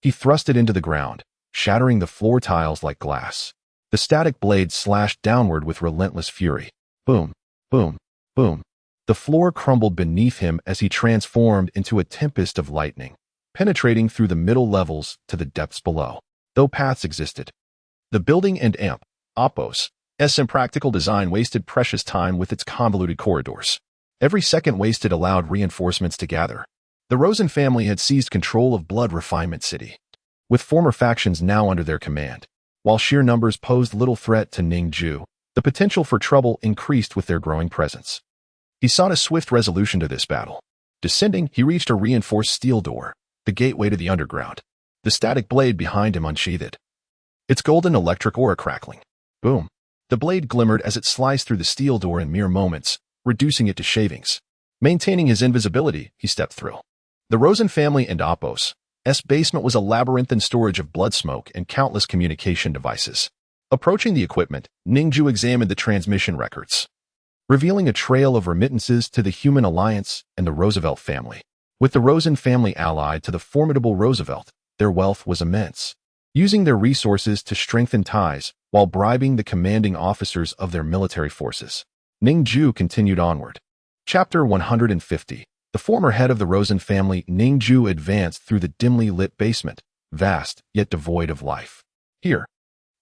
he thrust it into the ground, shattering the floor tiles like glass. The static blade slashed downward with relentless fury. Boom! Boom! Boom! The floor crumbled beneath him as he transformed into a tempest of lightning, penetrating through the middle levels to the depths below. Though paths existed, the building and awakens' impractical design wasted precious time with its convoluted corridors. Every second wasted allowed reinforcements to gather. The Rosen family had seized control of Blood Refinement City, with former factions now under their command. While sheer numbers posed little threat to Ning Jue, the potential for trouble increased with their growing presence. He sought a swift resolution to this battle. Descending, he reached a reinforced steel door, the gateway to the underground. The static blade behind him unsheathed, its golden electric aura crackling. Boom! The blade glimmered as it sliced through the steel door in mere moments, reducing it to shavings. Maintaining his invisibility, he stepped through. The Rosen family and awakens' basement was a labyrinthine storage of blood smoke and countless communication devices. Approaching the equipment, Ning Jue examined the transmission records, revealing a trail of remittances to the Human Alliance and the Roosevelt family. With the Rosen family allied to the formidable Roosevelt, their wealth was immense. Using their resources to strengthen ties while bribing the commanding officers of their military forces, Ning Jue continued onward. Chapter 150. The former head of the Rosen family, Ning Jue, advanced through the dimly lit basement, vast yet devoid of life. Here,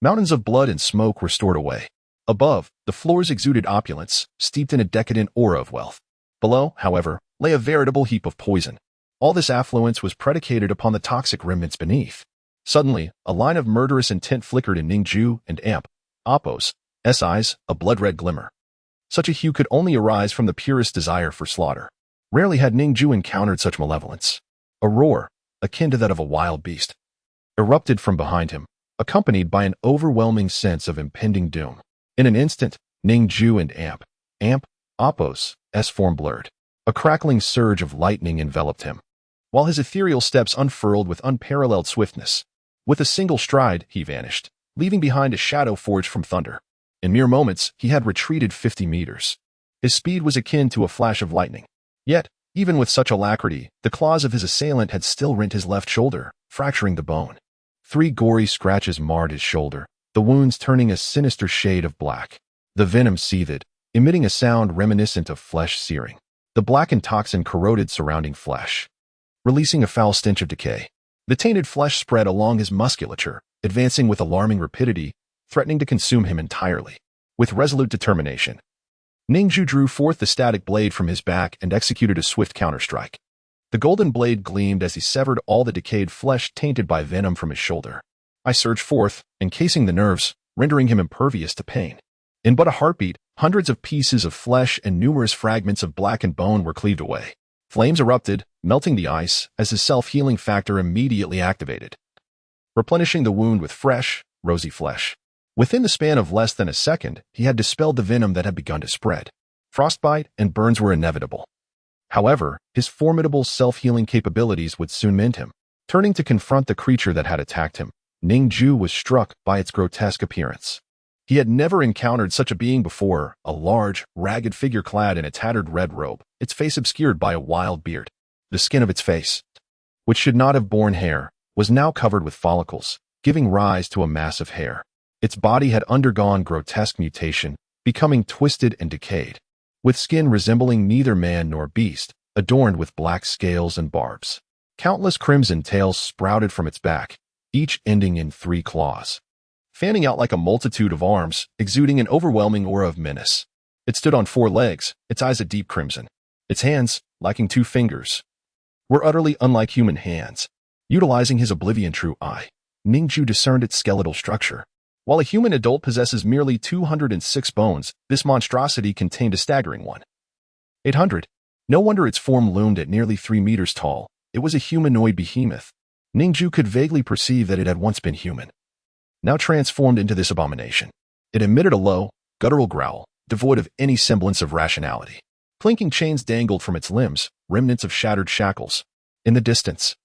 mountains of blood and smoke were stored away. Above, the floors exuded opulence, steeped in a decadent aura of wealth. Below, however, lay a veritable heap of poison. All this affluence was predicated upon the toxic remnants beneath. Suddenly, a line of murderous intent flickered in Ning Jue and awakens' eyes, a blood-red glimmer. Such a hue could only arise from the purest desire for slaughter. Rarely had Ning Jue encountered such malevolence. A roar, akin to that of a wild beast, erupted from behind him, accompanied by an overwhelming sense of impending doom. In an instant, Ning Jue and awakens' form blurred. A crackling surge of lightning enveloped him, while his ethereal steps unfurled with unparalleled swiftness. With a single stride, he vanished, leaving behind a shadow forged from thunder. In mere moments, he had retreated 50 meters. His speed was akin to a flash of lightning. Yet, even with such alacrity, the claws of his assailant had still rent his left shoulder, fracturing the bone. 3 gory scratches marred his shoulder, the wounds turning a sinister shade of black. The venom seethed, emitting a sound reminiscent of flesh searing. The blackened toxin corroded surrounding flesh, releasing a foul stench of decay. The tainted flesh spread along his musculature, advancing with alarming rapidity, threatening to consume him entirely. With resolute determination, Ning Jue drew forth the static blade from his back and executed a swift counterstrike. The golden blade gleamed as he severed all the decayed flesh tainted by venom from his shoulder. I surged forth, encasing the nerves, rendering him impervious to pain. In but a heartbeat, hundreds of pieces of flesh and numerous fragments of blackened bone were cleaved away. Flames erupted, melting the ice as his self-healing factor immediately activated, replenishing the wound with fresh, rosy flesh. Within the span of less than a second, he had dispelled the venom that had begun to spread. Frostbite and burns were inevitable. However, his formidable self-healing capabilities would soon mend him. Turning to confront the creature that had attacked him, Ning Jue was struck by its grotesque appearance. He had never encountered such a being before, a large, ragged figure clad in a tattered red robe, its face obscured by a wild beard. The skin of its face, which should not have borne hair, was now covered with follicles, giving rise to a mass of hair. Its body had undergone grotesque mutation, becoming twisted and decayed, with skin resembling neither man nor beast, adorned with black scales and barbs. Countless crimson tails sprouted from its back, each ending in 3 claws, fanning out like a multitude of arms, exuding an overwhelming aura of menace. It stood on 4 legs, its eyes a deep crimson. Its hands, lacking 2 fingers, were utterly unlike human hands. Utilizing his oblivion true eye, Ning Jue discerned its skeletal structure. While a human adult possesses merely 206 bones, this monstrosity contained a staggering 800. No wonder its form loomed at nearly 3 meters tall. It was a humanoid behemoth. Ning Jue could vaguely perceive that it had once been human, now transformed into this abomination. It emitted a low, guttural growl, devoid of any semblance of rationality. Clinking chains dangled from its limbs, remnants of shattered shackles. In the distance,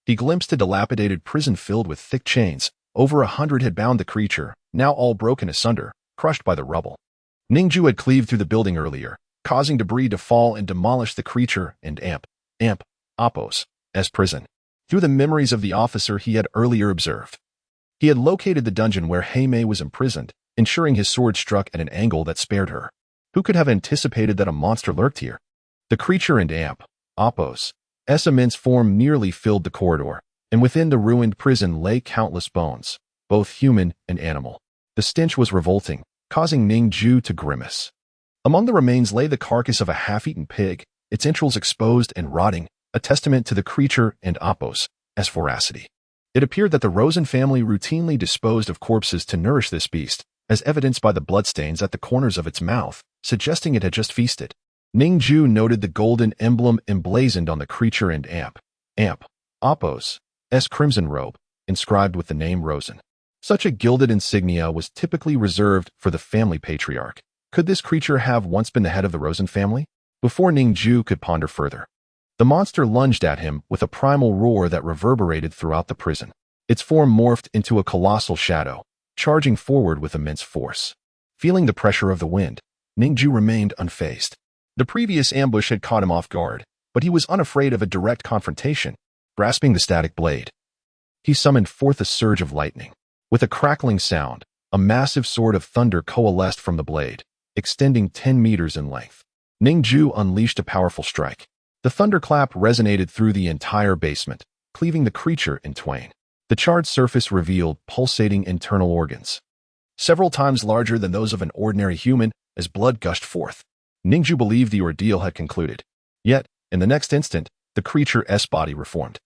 he glimpsed a dilapidated prison filled with thick chains. Over 100 had bound the creature, now all broken asunder, crushed by the rubble. Ning Jue had cleaved through the building earlier, causing debris to fall and demolish the creature and awakens, as prison. Through the memories of the officer he had earlier observed, he had located the dungeon where Mei was imprisoned, ensuring his sword struck at an angle that spared her. Who could have anticipated that a monster lurked here? The creature and awakens' immense form nearly filled the corridor, and within the ruined prison lay countless bones, both human and animal. The stench was revolting, causing Ning Jue to grimace. Among the remains lay the carcass of a half-eaten pig, its entrails exposed and rotting, a testament to the creature and awakens' voracity. It appeared that the Rosen family routinely disposed of corpses to nourish this beast, as evidenced by the bloodstains at the corners of its mouth, suggesting it had just feasted. Ning Jue noted the golden emblem emblazoned on the creature and awakens' crimson robe, inscribed with the name Rosen. Such a gilded insignia was typically reserved for the family patriarch. Could this creature have once been the head of the Rosen family? Before Ning Jue could ponder further, the monster lunged at him with a primal roar that reverberated throughout the prison. Its form morphed into a colossal shadow, charging forward with immense force. Feeling the pressure of the wind, Ning Jue remained unfazed. The previous ambush had caught him off guard, but he was unafraid of a direct confrontation. Grasping the static blade, he summoned forth a surge of lightning. With a crackling sound, a massive sword of thunder coalesced from the blade, extending 10 meters in length. Ning Jue unleashed a powerful strike. The thunderclap resonated through the entire basement, cleaving the creature in twain. The charred surface revealed pulsating internal organs, several times larger than those of an ordinary human, as blood gushed forth. Ning Jue believed the ordeal had concluded. Yet, in the next instant, the creature's body reformed,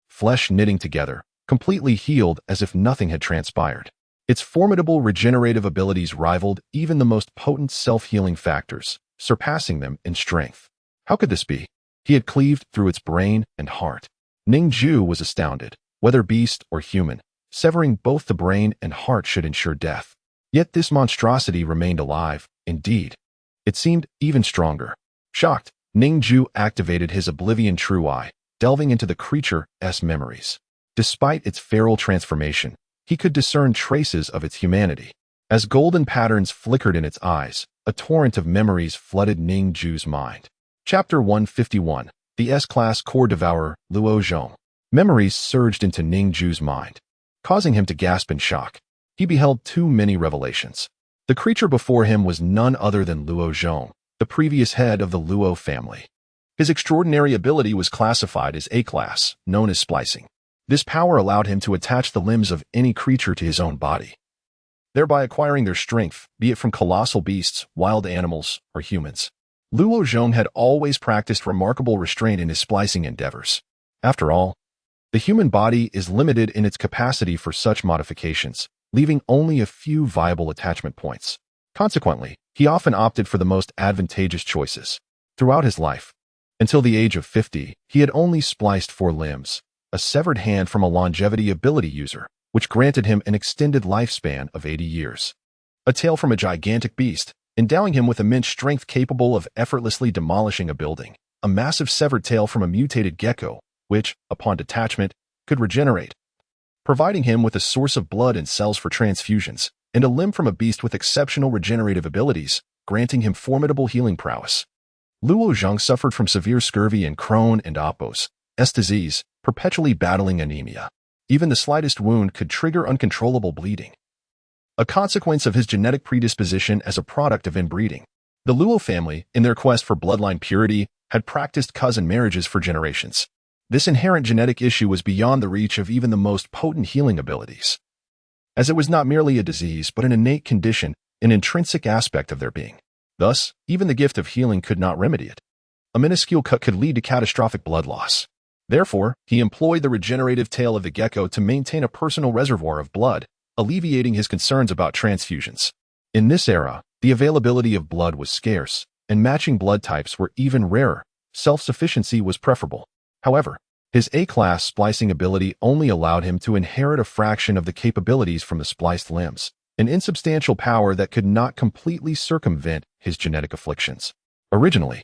flesh knitting together, completely healed as if nothing had transpired. Its formidable regenerative abilities rivaled even the most potent self-healing factors, surpassing them in strength. How could this be? He had cleaved through its brain and heart. Ning Jue was astounded. Whether beast or human, severing both the brain and heart should ensure death. Yet this monstrosity remained alive. Indeed, it seemed even stronger. Shocked, Ning Jue activated his Oblivion True Eye, delving into the creature's memories. Despite its feral transformation, he could discern traces of its humanity. As golden patterns flickered in its eyes, a torrent of memories flooded Ning Jue's mind. Chapter 151, the S-Class Core Devourer, Luo Zhong. Memories surged into Ning Jue's mind, causing him to gasp in shock. He beheld too many revelations. The creature before him was none other than Luo Zhong, the previous head of the Luo family. His extraordinary ability was classified as A-Class, known as splicing. This power allowed him to attach the limbs of any creature to his own body, thereby acquiring their strength, be it from colossal beasts, wild animals, or humans. Luo Zhong had always practiced remarkable restraint in his splicing endeavors. After all, the human body is limited in its capacity for such modifications, leaving only a few viable attachment points. Consequently, he often opted for the most advantageous choices. Throughout his life, until the age of 50, he had only spliced 4 limbs, a severed hand from a longevity ability user, which granted him an extended lifespan of 80 years. A tail from a gigantic beast, endowing him with immense strength capable of effortlessly demolishing a building. A massive severed tail from a mutated gecko, which, upon detachment, could regenerate, providing him with a source of blood and cells for transfusions, and a limb from a beast with exceptional regenerative abilities, granting him formidable healing prowess. Luo Zhong suffered from severe scurvy and Crohn and awakens' disease, perpetually battling anemia. Even the slightest wound could trigger uncontrollable bleeding, a consequence of his genetic predisposition as a product of inbreeding. The Luo family, in their quest for bloodline purity, had practiced cousin marriages for generations. This inherent genetic issue was beyond the reach of even the most potent healing abilities, as it was not merely a disease but an innate condition, an intrinsic aspect of their being. Thus, even the gift of healing could not remedy it. A minuscule cut could lead to catastrophic blood loss. Therefore, he employed the regenerative tail of the gecko to maintain a personal reservoir of blood, alleviating his concerns about transfusions. In this era, the availability of blood was scarce, and matching blood types were even rarer. Self-sufficiency was preferable. However, his A-class splicing ability only allowed him to inherit a fraction of the capabilities from the spliced limbs, an insubstantial power that could not completely circumvent his genetic afflictions. Originally,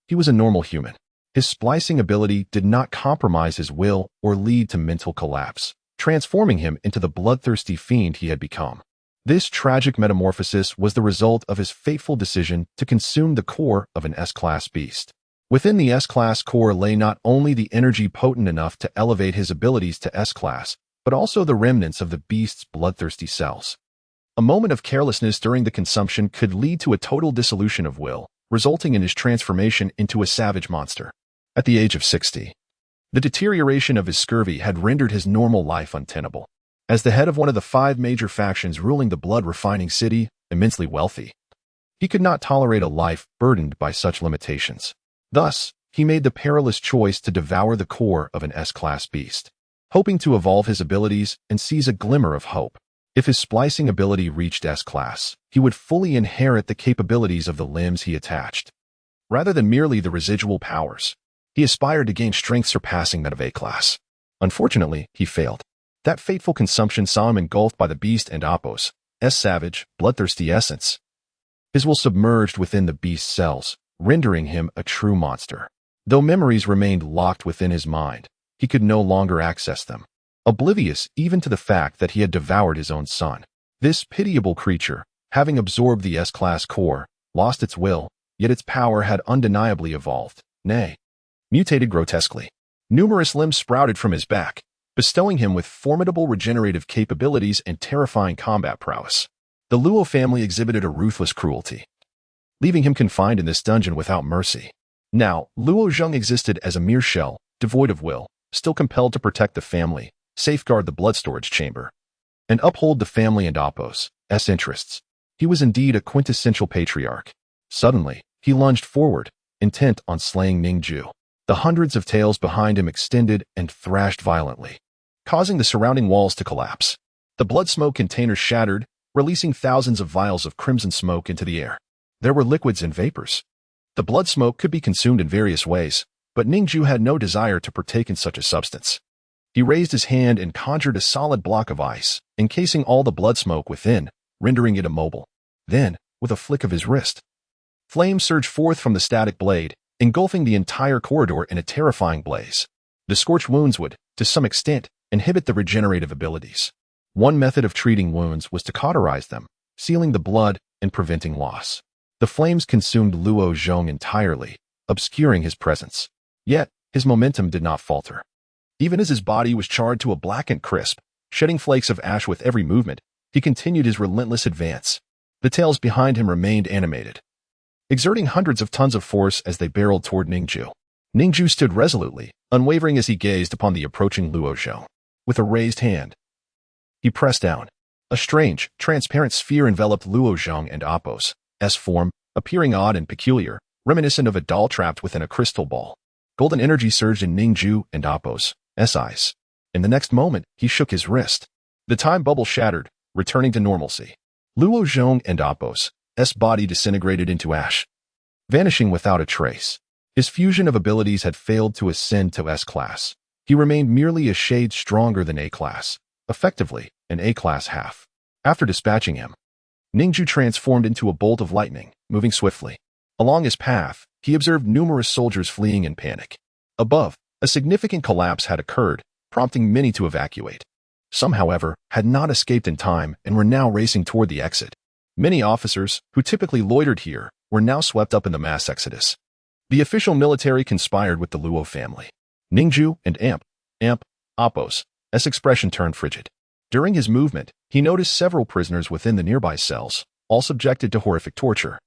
he was a normal human. His splicing ability did not compromise his will or lead to mental collapse, transforming him into the bloodthirsty fiend he had become. This tragic metamorphosis was the result of his fateful decision to consume the core of an S-class beast. Within the S-class core lay not only the energy potent enough to elevate his abilities to S-class, but also the remnants of the beast's bloodthirsty cells. A moment of carelessness during the consumption could lead to a total dissolution of will, resulting in his transformation into a savage monster. At the age of 60, the deterioration of his scurvy had rendered his normal life untenable. As the head of one of the 5 major factions ruling the blood-refining city, immensely wealthy, he could not tolerate a life burdened by such limitations. Thus, he made the perilous choice to devour the core of an S-class beast, hoping to evolve his abilities and seize a glimmer of hope. If his splicing ability reached S-class, he would fully inherit the capabilities of the limbs he attached, rather than merely the residual powers. He aspired to gain strength surpassing that of A-class. Unfortunately, he failed. That fateful consumption saw him engulfed by the beast and Appos, savage, bloodthirsty essence. His will submerged within the beast's cells, rendering him a true monster. Though memories remained locked within his mind, he could no longer access them, oblivious even to the fact that he had devoured his own son. This pitiable creature, having absorbed the S-class core, lost its will, yet its power had undeniably evolved, nay, mutated grotesquely. Numerous limbs sprouted from his back, bestowing him with formidable regenerative capabilities and terrifying combat prowess. The Luo family exhibited a ruthless cruelty, leaving him confined in this dungeon without mercy. Now, Luo Zheng existed as a mere shell, devoid of will, still compelled to protect the family, safeguard the blood storage chamber, and uphold the family and Appos' interests. He was indeed a quintessential patriarch. Suddenly, he lunged forward, intent on slaying Ning Jue. The hundreds of tails behind him extended and thrashed violently, causing the surrounding walls to collapse. The blood smoke containers shattered, releasing thousands of vials of crimson smoke into the air. There were liquids and vapors. The blood smoke could be consumed in various ways, but Ning Jue had no desire to partake in such a substance. He raised his hand and conjured a solid block of ice, encasing all the blood smoke within, rendering it immobile. Then, with a flick of his wrist, flames surged forth from the static blade, engulfing the entire corridor in a terrifying blaze. The scorched wounds would, to some extent, inhibit the regenerative abilities. One method of treating wounds was to cauterize them, sealing the blood and preventing loss. The flames consumed Luo Zheng entirely, obscuring his presence. Yet, his momentum did not falter. Even as his body was charred to a blackened crisp, shedding flakes of ash with every movement, he continued his relentless advance. The tails behind him remained animated, exerting hundreds of tons of force as they barreled toward Ning Jue. Ning Jue stood resolutely, unwavering as he gazed upon the approaching Luo Zheng. With a raised hand, he pressed down. A strange, transparent sphere enveloped Luo Zheng and Appos' form, appearing odd and peculiar, reminiscent of a doll trapped within a crystal ball. Golden energy surged in Ning Jue and Appos' eyes. In the next moment, he shook his wrist. The time bubble shattered, returning to normalcy. Luo Zheng and Appos' body disintegrated into ash, vanishing without a trace. His fusion of abilities had failed to ascend to S-class. He remained merely a shade stronger than A-class, effectively an A-class half. After dispatching him, Ning Jue transformed into a bolt of lightning, moving swiftly. Along his path, he observed numerous soldiers fleeing in panic. Above, a significant collapse had occurred, prompting many to evacuate. Some, however, had not escaped in time and were now racing toward the exit. Many officers, who typically loitered here, were now swept up in the mass exodus. The official military conspired with the Luo family. Ning Jue and Appos' expression turned frigid. During his movement, he noticed several prisoners within the nearby cells, all subjected to horrific torture.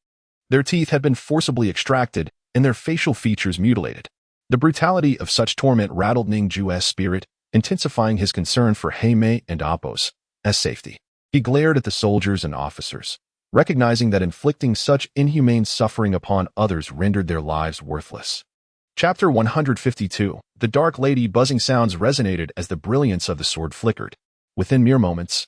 Their teeth had been forcibly extracted and their facial features mutilated. The brutality of such torment rattled Ning Jue's spirit, intensifying his concern for Heimei and Appos' safety. He glared at the soldiers and officers, recognizing that inflicting such inhumane suffering upon others rendered their lives worthless. Chapter 152. The dark lady buzzing sounds resonated as the brilliance of the sword flickered. Within mere moments,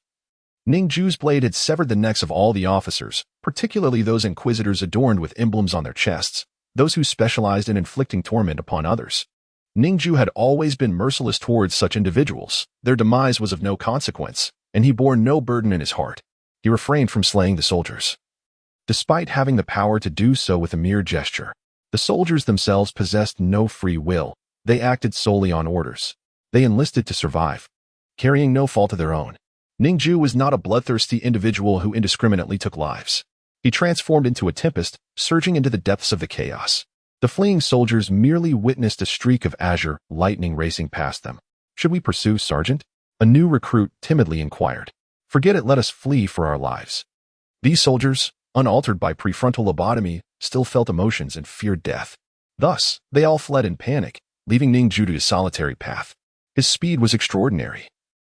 Ning Jue's blade had severed the necks of all the officers, particularly those inquisitors adorned with emblems on their chests, those who specialized in inflicting torment upon others. Ning Jue had always been merciless towards such individuals. Their demise was of no consequence, and he bore no burden in his heart. He refrained from slaying the soldiers, despite having the power to do so with a mere gesture. The soldiers themselves possessed no free will. They acted solely on orders. They enlisted to survive, carrying no fault of their own. Ning Jue was not a bloodthirsty individual who indiscriminately took lives. He transformed into a tempest, surging into the depths of the chaos. The fleeing soldiers merely witnessed a streak of azure lightning racing past them. "Should we pursue, Sergeant?" A new recruit timidly inquired. "Forget it, let us flee for our lives." These soldiers, unaltered by prefrontal lobotomy, still felt emotions and feared death. Thus, they all fled in panic, leaving Ning Jue to his solitary path. His speed was extraordinary,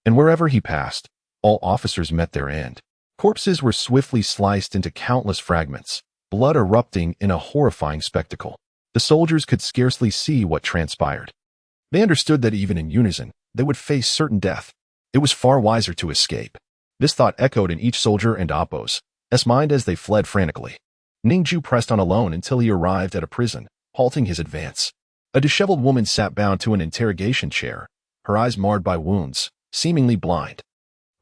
and wherever he passed, all officers met their end. Corpses were swiftly sliced into countless fragments, blood erupting in a horrifying spectacle. The soldiers could scarcely see what transpired. They understood that even in unison, they would face certain death. It was far wiser to escape. This thought echoed in each soldier and Appo's mind as they fled frantically. Ning Jue pressed on alone until he arrived at a prison, halting his advance. A disheveled woman sat bound to an interrogation chair, her eyes marred by wounds, seemingly blind.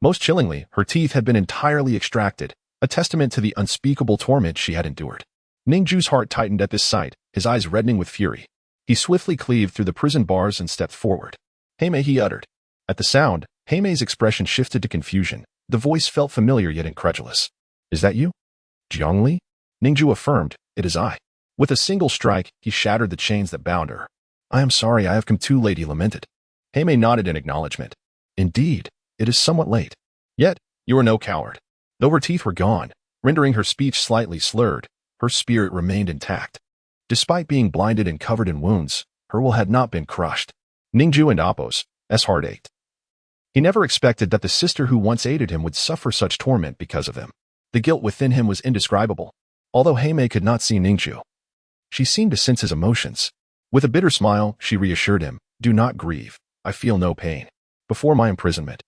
Most chillingly, her teeth had been entirely extracted, a testament to the unspeakable torment she had endured. Ning Jue's heart tightened at this sight, his eyes reddening with fury. He swiftly cleaved through the prison bars and stepped forward. "Heimei," he uttered. At the sound, Heimei's expression shifted to confusion. The voice felt familiar yet incredulous. "Is that you?" "Jiangli?" Ning Jue affirmed, "It is I." With a single strike, he shattered the chains that bound her. "I am sorry, I have come too late," he lamented. Heimei nodded in acknowledgement. "Indeed, it is somewhat late. Yet, you are no coward." Though her teeth were gone, rendering her speech slightly slurred, her spirit remained intact. Despite being blinded and covered in wounds, her will had not been crushed. Ning Jue and Appo's heart ached. He never expected that the sister who once aided him would suffer such torment because of him. The guilt within him was indescribable. Although Heimei could not see Ning Jue, she seemed to sense his emotions. With a bitter smile, she reassured him, "Do not grieve. I feel no pain. Before my imprisonment,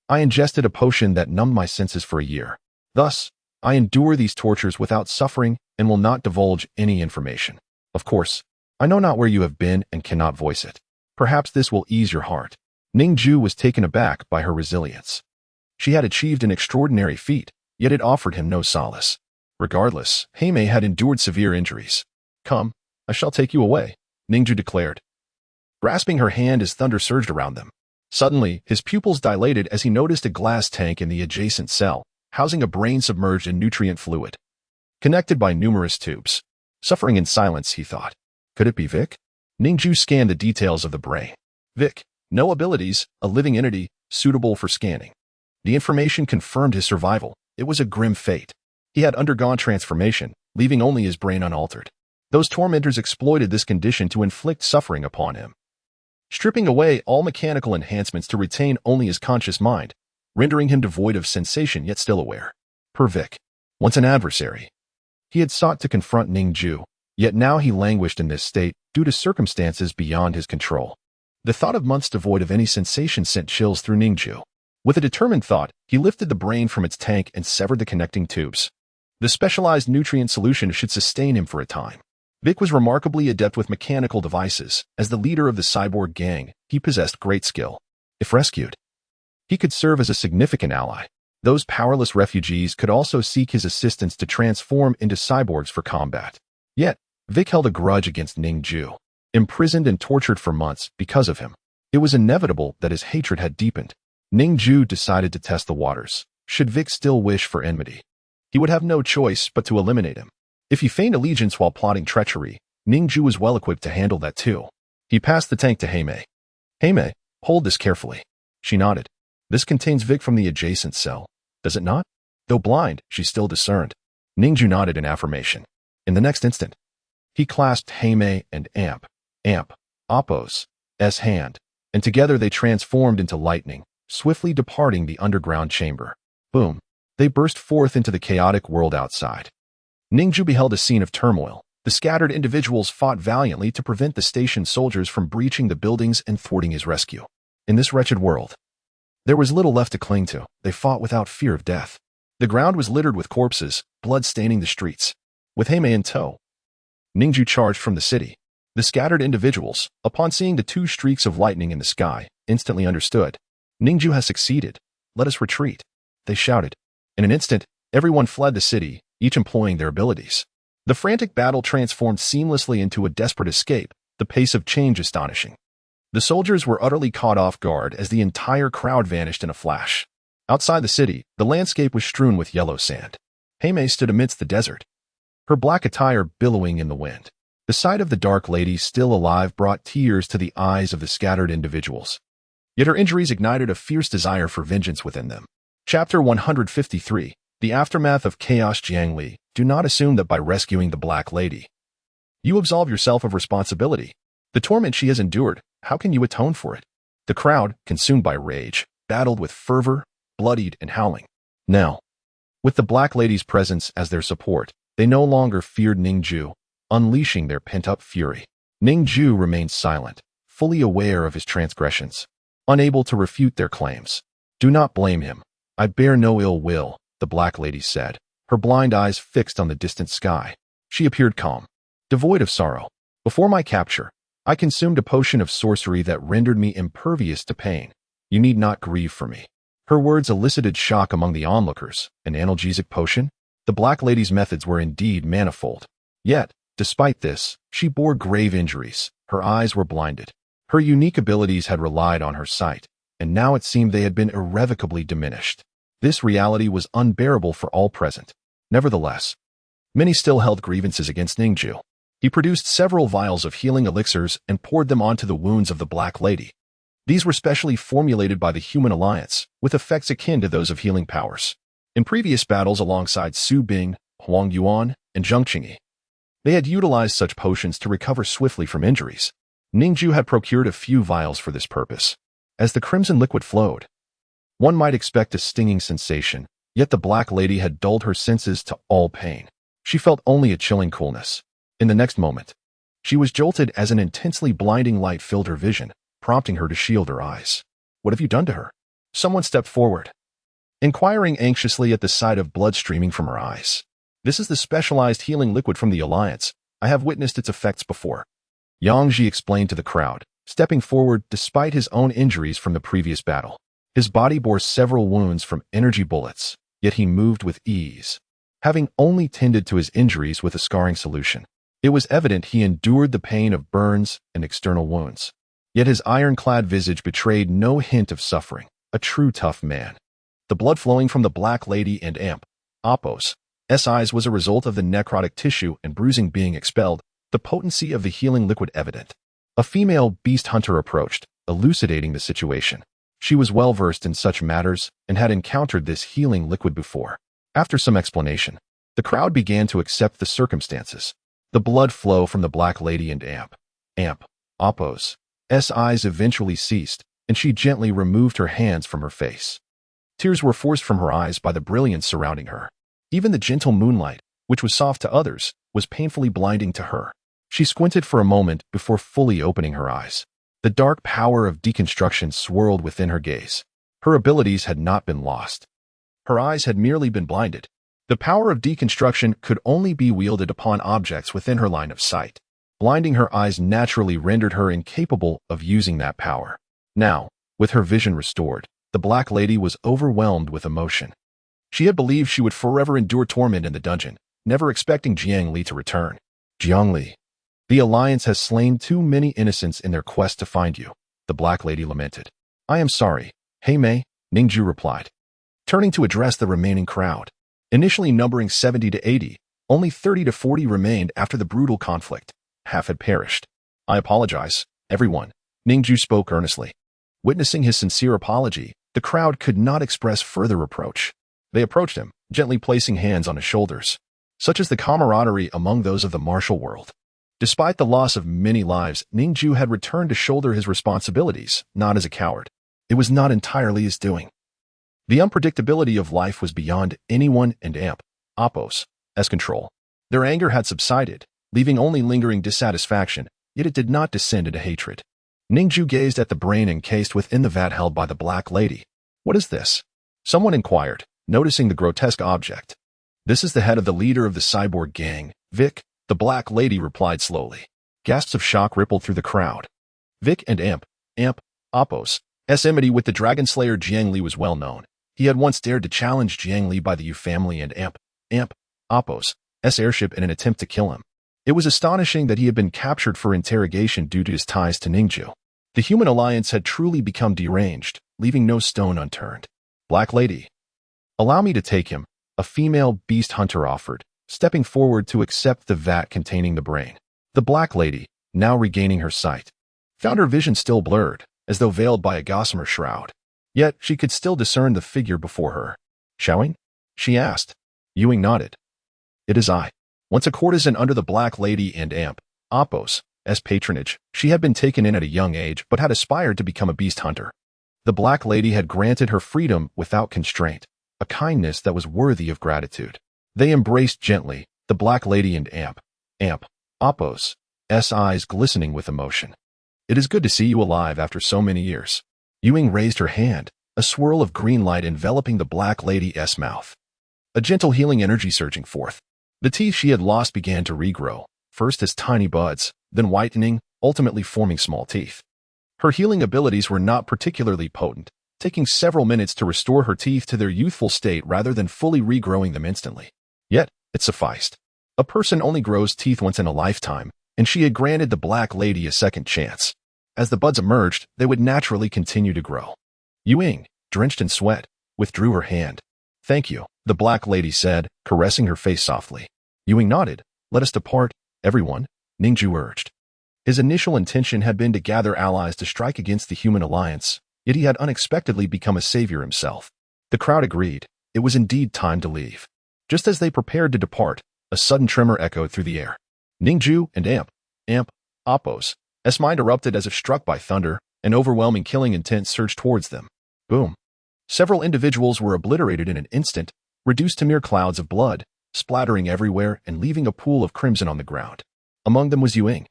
I ingested a potion that numbed my senses for a year. Thus, I endure these tortures without suffering and will not divulge any information. Of course, I know not where you have been and cannot voice it. Perhaps this will ease your heart." Ning Jue was taken aback by her resilience. She had achieved an extraordinary feat, yet it offered him no solace. Regardless, Heimei had endured severe injuries. "Come, I shall take you away," Ning Jue declared, grasping her hand as thunder surged around them. Suddenly, his pupils dilated as he noticed a glass tank in the adjacent cell, housing a brain submerged in nutrient fluid, connected by numerous tubes. Suffering in silence, he thought. Could it be Vic? Ning Jue scanned the details of the brain. Vic, no abilities, a living entity, suitable for scanning. The information confirmed his survival. It was a grim fate. He had undergone transformation, leaving only his brain unaltered. Those tormentors exploited this condition to inflict suffering upon him, stripping away all mechanical enhancements to retain only his conscious mind, rendering him devoid of sensation yet still aware. Per Vic, once an adversary, he had sought to confront Ning Jue, yet now he languished in this state due to circumstances beyond his control. The thought of months devoid of any sensation sent chills through Ning Jue. With a determined thought, he lifted the brain from its tank and severed the connecting tubes. The specialized nutrient solution should sustain him for a time. Vic was remarkably adept with mechanical devices. As the leader of the cyborg gang, he possessed great skill. If rescued, he could serve as a significant ally. Those powerless refugees could also seek his assistance to transform into cyborgs for combat. Yet, Vic held a grudge against Ning Jue, imprisoned and tortured for months because of him. It was inevitable that his hatred had deepened. Ning Jue decided to test the waters. Should Vic still wish for enmity, he would have no choice but to eliminate him. If he feigned allegiance while plotting treachery, Ning Jue was well equipped to handle that too. He passed the tank to Heimei. "Heimei, hold this carefully." She nodded. "This contains Vic from the adjacent cell, does it not?" Though blind, she still discerned. Ning Jue nodded in affirmation. In the next instant, he clasped Heimei and Appo's hand, and together they transformed into lightning, swiftly departing the underground chamber. Boom! They burst forth into the chaotic world outside. Ning Jue beheld a scene of turmoil. The scattered individuals fought valiantly to prevent the station soldiers from breaching the buildings and thwarting his rescue. In this wretched world, there was little left to cling to. They fought without fear of death. The ground was littered with corpses, blood staining the streets. With Heimei in tow, Ning Jue charged from the city. The scattered individuals, upon seeing the two streaks of lightning in the sky, instantly understood. Ning Jue has succeeded. Let us retreat, they shouted. In an instant, everyone fled the city, each employing their abilities. The frantic battle transformed seamlessly into a desperate escape, the pace of change astonishing. The soldiers were utterly caught off guard as the entire crowd vanished in a flash. Outside the city, the landscape was strewn with yellow sand. Heimei stood amidst the desert, her black attire billowing in the wind. The sight of the dark lady still alive brought tears to the eyes of the scattered individuals. Yet her injuries ignited a fierce desire for vengeance within them. Chapter 153. The Aftermath of Chaos. Jiangli, do not assume that by rescuing the Black Lady, you absolve yourself of responsibility. The torment she has endured, how can you atone for it? The crowd, consumed by rage, battled with fervor, bloodied and howling. Now, with the Black Lady's presence as their support, they no longer feared Ning Jue, unleashing their pent-up fury. Ning Jue remained silent, fully aware of his transgressions, unable to refute their claims. Do not blame him. I bear no ill will, the Black Lady said, her blind eyes fixed on the distant sky. She appeared calm, devoid of sorrow. Before my capture, I consumed a potion of sorcery that rendered me impervious to pain. You need not grieve for me. Her words elicited shock among the onlookers. An analgesic potion? The Black Lady's methods were indeed manifold. Yet, despite this, she bore grave injuries. Her eyes were blinded. Her unique abilities had relied on her sight, and now it seemed they had been irrevocably diminished. This reality was unbearable for all present. Nevertheless, many still held grievances against Ning Jue. He produced several vials of healing elixirs and poured them onto the wounds of the Black Lady. These were specially formulated by the Human Alliance, with effects akin to those of healing powers. In previous battles alongside Su Bing, Huang Yuan, and Zheng Qingyi, they had utilized such potions to recover swiftly from injuries. Ning Jue had procured a few vials for this purpose. As the crimson liquid flowed, one might expect a stinging sensation, yet the Black Lady had dulled her senses to all pain. She felt only a chilling coolness. In the next moment, she was jolted as an intensely blinding light filled her vision, prompting her to shield her eyes. What have you done to her? Someone stepped forward, inquiring anxiously at the sight of blood streaming from her eyes. This is the specialized healing liquid from the Alliance. I have witnessed its effects before. Yang Ji explained to the crowd, stepping forward despite his own injuries from the previous battle. His body bore several wounds from energy bullets, yet he moved with ease, having only tended to his injuries with a scarring solution. It was evident he endured the pain of burns and external wounds. Yet his ironclad visage betrayed no hint of suffering, a true tough man. The blood flowing from the Black Lady and Apos' eyes was a result of the necrotic tissue and bruising being expelled, the potency of the healing liquid evident. A female beast hunter approached, elucidating the situation. She was well versed in such matters and had encountered this healing liquid before. After some explanation, the crowd began to accept the circumstances. The blood flow from the Black Lady and Apos' eyes eventually ceased, and she gently removed her hands from her face. Tears were forced from her eyes by the brilliance surrounding her. Even the gentle moonlight, which was soft to others, was painfully blinding to her. She squinted for a moment before fully opening her eyes. The dark power of deconstruction swirled within her gaze. Her abilities had not been lost. Her eyes had merely been blinded. The power of deconstruction could only be wielded upon objects within her line of sight. Blinding her eyes naturally rendered her incapable of using that power. Now, with her vision restored, the Black Lady was overwhelmed with emotion. She had believed she would forever endure torment in the dungeon, never expecting Jiangli to return. Jiangli, the Alliance has slain too many innocents in their quest to find you, the Black Lady lamented. I am sorry, Heimei, Ning Jue replied, turning to address the remaining crowd. Initially numbering 70 to 80, only 30 to 40 remained after the brutal conflict. Half had perished. I apologize, everyone, Ning Jue spoke earnestly. Witnessing his sincere apology, the crowd could not express further reproach. They approached him, gently placing hands on his shoulders. Such is the camaraderie among those of the martial world. Despite the loss of many lives, Ning Jue had returned to shoulder his responsibilities, not as a coward. It was not entirely his doing. The unpredictability of life was beyond anyone and Apos' control. Their anger had subsided, leaving only lingering dissatisfaction, yet it did not descend into hatred. Ning Jue gazed at the brain encased within the vat held by the Black Lady. "What is this?" someone inquired, noticing the grotesque object. "This is the head of the leader of the cyborg gang, Vic," the Black Lady replied slowly. Gasps of shock rippled through the crowd. Vic and Appos' enmity with the Dragon Slayer Jiang Li was well known. He had once dared to challenge Jiang Li by the Yu family and Appos' airship in an attempt to kill him. It was astonishing that he had been captured for interrogation due to his ties to Ning Jue. The human alliance had truly become deranged, leaving no stone unturned. "Black Lady, allow me to take him," a female beast hunter offered, stepping forward to accept the vat containing the brain. The Black Lady, now regaining her sight, found her vision still blurred, as though veiled by a gossamer shroud. Yet she could still discern the figure before her. "Xiaoying?" she asked. Ewing nodded. "It is I." Once a courtesan under the Black Lady and Appos' patronage, she had been taken in at a young age but had aspired to become a beast hunter. The Black Lady had granted her freedom without constraint, a kindness that was worthy of gratitude. They embraced gently, the Black Lady and Appos' eyes glistening with emotion. "It is good to see you alive after so many years." Ewing raised her hand, a swirl of green light enveloping the Black Lady's mouth. A gentle healing energy surging forth. The teeth she had lost began to regrow, first as tiny buds, then whitening, ultimately forming small teeth. Her healing abilities were not particularly potent, taking several minutes to restore her teeth to their youthful state rather than fully regrowing them instantly. Yet, it sufficed. A person only grows teeth once in a lifetime, and she had granted the Black Lady a second chance. As the buds emerged, they would naturally continue to grow. Ewing, drenched in sweat, withdrew her hand. "Thank you," the Black Lady said, caressing her face softly. Ewing nodded. "Let us depart, everyone," Ning Jue urged. His initial intention had been to gather allies to strike against the human alliance, yet he had unexpectedly become a savior himself. The crowd agreed. It was indeed time to leave. Just as they prepared to depart, a sudden tremor echoed through the air. Ning Jue and Appos' mind erupted as if struck by thunder, an overwhelming killing intent surged towards them. Boom. Several individuals were obliterated in an instant, reduced to mere clouds of blood, splattering everywhere and leaving a pool of crimson on the ground. Among them was Ewing.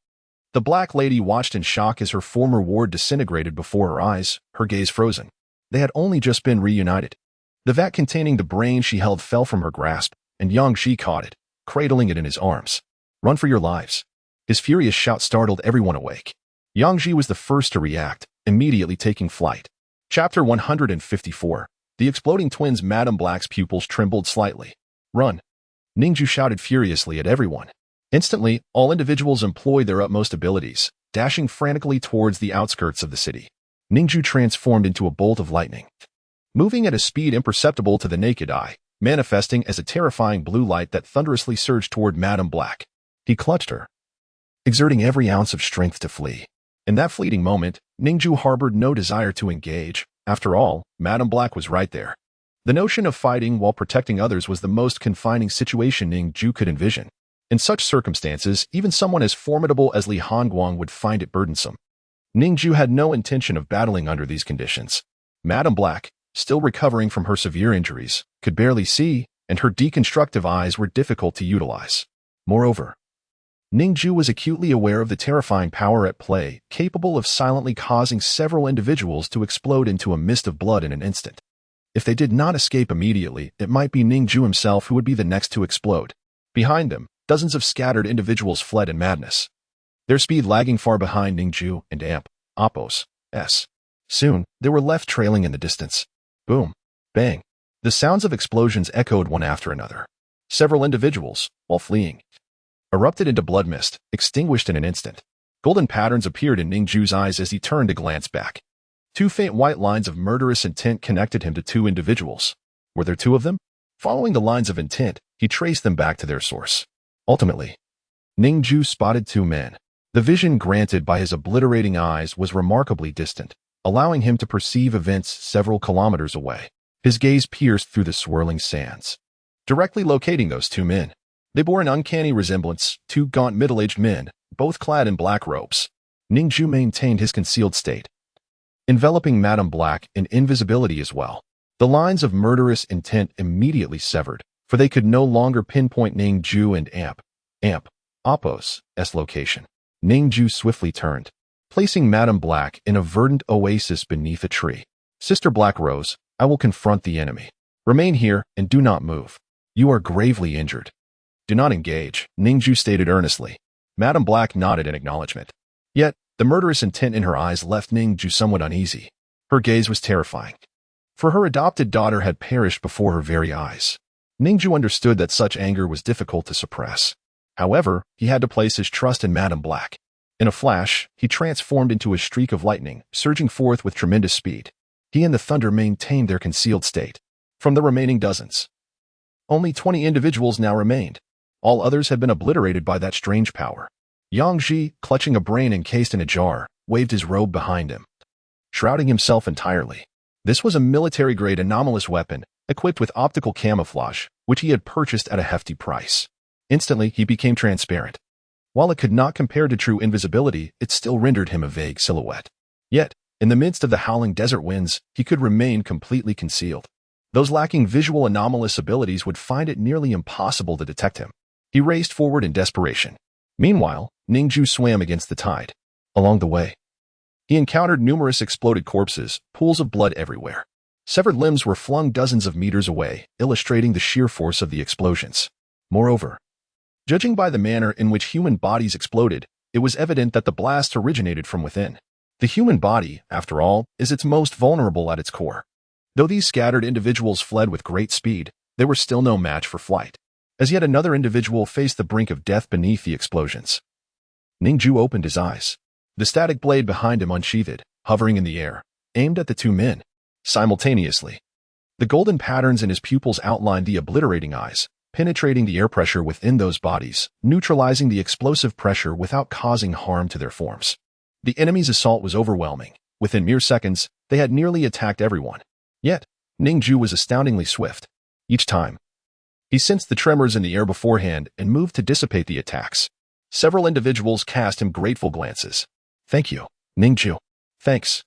The Black Lady watched in shock as her former ward disintegrated before her eyes, her gaze frozen. They had only just been reunited. The vat containing the brain she held fell from her grasp, and Yang Shi caught it, cradling it in his arms. "Run for your lives." His furious shout startled everyone awake. Yang Shi was the first to react, immediately taking flight. Chapter 154. The exploding twins. Madame Black's pupils trembled slightly. "Run!" Ning Jue shouted furiously at everyone. Instantly, all individuals employed their utmost abilities, dashing frantically towards the outskirts of the city. Ning Jue transformed into a bolt of lightning, moving at a speed imperceptible to the naked eye, manifesting as a terrifying blue light that thunderously surged toward Madame Black. He clutched her, exerting every ounce of strength to flee. In that fleeting moment, Ning Jue harbored no desire to engage. After all, Madame Black was right there. The notion of fighting while protecting others was the most confining situation Ning Jue could envision. In such circumstances, even someone as formidable as Li Hongguang would find it burdensome. Ning Jue had no intention of battling under these conditions. Madame Black, still recovering from her severe injuries, could barely see, and her deconstructive eyes were difficult to utilize. Moreover, Ning Jue was acutely aware of the terrifying power at play, capable of silently causing several individuals to explode into a mist of blood in an instant. If they did not escape immediately, it might be Ning Jue himself who would be the next to explode. Behind them, dozens of scattered individuals fled in madness, their speed lagging far behind Ning Jue and Appos'. Soon, they were left trailing in the distance. Boom. Bang. The sounds of explosions echoed one after another. Several individuals, while fleeing, erupted into blood mist, extinguished in an instant. Golden patterns appeared in Ning Jue's eyes as he turned to glance back. Two faint white lines of murderous intent connected him to two individuals. Were there two of them? Following the lines of intent, he traced them back to their source. Ultimately, Ning Jue spotted two men. The vision granted by his obliterating eyes was remarkably distant, allowing him to perceive events several kilometers away. His gaze pierced through the swirling sands, directly locating those two men. They bore an uncanny resemblance, two gaunt middle-aged men, both clad in black robes. Ning Jue maintained his concealed state, enveloping Madame Black in invisibility as well. The lines of murderous intent immediately severed, for they could no longer pinpoint Ning Jue and Appos' location. Ning Jue swiftly turned, placing Madame Black in a verdant oasis beneath a tree. Sister Black rose. I will confront the enemy. Remain here and do not move. You are gravely injured. Do not engage, Ning Jue stated earnestly. Madame Black nodded in acknowledgement. Yet, the murderous intent in her eyes left Ning Jue somewhat uneasy. Her gaze was terrifying. For her adopted daughter had perished before her very eyes. Ning Jue understood that such anger was difficult to suppress. However, he had to place his trust in Madame Black. In a flash, he transformed into a streak of lightning, surging forth with tremendous speed. He and the thunder maintained their concealed state. From the remaining dozens, only 20 individuals now remained. All others had been obliterated by that strange power. Yang Ji, clutching a brain encased in a jar, waved his robe behind him, shrouding himself entirely. This was a military-grade anomalous weapon, equipped with optical camouflage, which he had purchased at a hefty price. Instantly, he became transparent. While it could not compare to true invisibility, it still rendered him a vague silhouette. Yet, in the midst of the howling desert winds, he could remain completely concealed. Those lacking visual anomalous abilities would find it nearly impossible to detect him. He raced forward in desperation. Meanwhile, Ning Jue swam against the tide. Along the way, he encountered numerous exploded corpses, pools of blood everywhere. Severed limbs were flung dozens of meters away, illustrating the sheer force of the explosions. Moreover, judging by the manner in which human bodies exploded, it was evident that the blast originated from within. The human body, after all, is its most vulnerable at its core. Though these scattered individuals fled with great speed, they were still no match for flight. As yet another individual faced the brink of death beneath the explosions. Ning Jue opened his eyes. The static blade behind him unsheathed, hovering in the air, aimed at the two men. Simultaneously, the golden patterns in his pupils outlined the obliterating eyes, penetrating the air pressure within those bodies, neutralizing the explosive pressure without causing harm to their forms. The enemy's assault was overwhelming. Within mere seconds, they had nearly attacked everyone. Yet, Ning Jue was astoundingly swift. Each time, he sensed the tremors in the air beforehand and moved to dissipate the attacks. Several individuals cast him grateful glances. Thank you, Ning Jue. Thanks.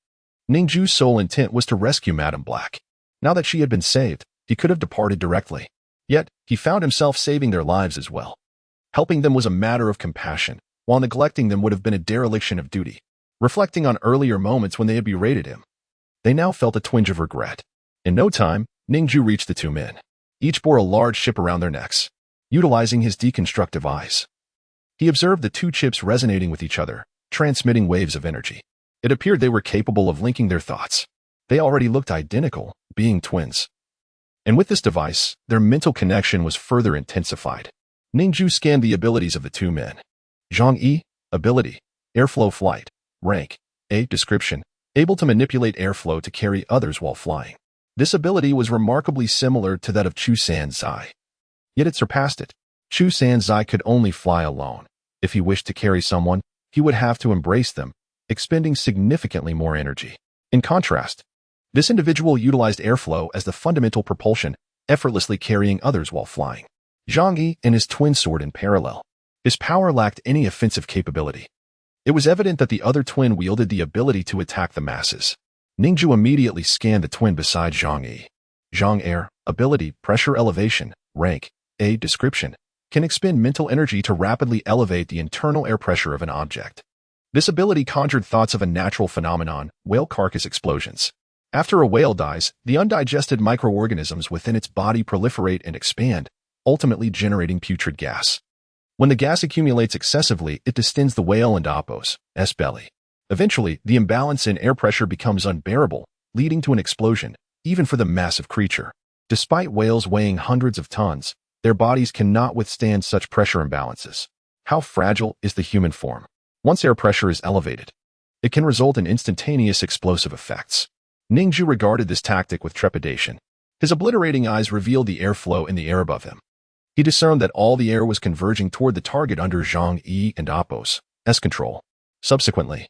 Ning Jue's sole intent was to rescue Madame Black. Now that she had been saved, he could have departed directly. Yet, he found himself saving their lives as well. Helping them was a matter of compassion, while neglecting them would have been a dereliction of duty. Reflecting on earlier moments when they had berated him, they now felt a twinge of regret. In no time, Ning Jue reached the two men. Each bore a large chip around their necks. Utilizing his deconstructive eyes, he observed the two chips resonating with each other, transmitting waves of energy. It appeared they were capable of linking their thoughts. They already looked identical, being twins. And with this device, their mental connection was further intensified. Ning Jue scanned the abilities of the two men. Zhang Yi, ability, airflow flight, rank, A, description, able to manipulate airflow to carry others while flying. This ability was remarkably similar to that of Chu San Zai. Yet it surpassed it. Chu San Zai could only fly alone. If he wished to carry someone, he would have to embrace them, expending significantly more energy. In contrast, this individual utilized airflow as the fundamental propulsion, effortlessly carrying others while flying. Zhang Yi and his twin soared in parallel. His power lacked any offensive capability. It was evident that the other twin wielded the ability to attack the masses. Ning Jue immediately scanned the twin beside Zhang Yi. Zhang Air, ability, pressure elevation, rank, A, description, can expend mental energy to rapidly elevate the internal air pressure of an object. This ability conjured thoughts of a natural phenomenon, whale carcass explosions. After a whale dies, the undigested microorganisms within its body proliferate and expand, ultimately generating putrid gas. When the gas accumulates excessively, it distends the whale and Appos' belly. Eventually, the imbalance in air pressure becomes unbearable, leading to an explosion, even for the massive creature. Despite whales weighing hundreds of tons, their bodies cannot withstand such pressure imbalances. How fragile is the human form? Once air pressure is elevated, it can result in instantaneous explosive effects. Ning Jue regarded this tactic with trepidation. His obliterating eyes revealed the airflow in the air above him. He discerned that all the air was converging toward the target under Zhang Yi and Appos' control. Subsequently,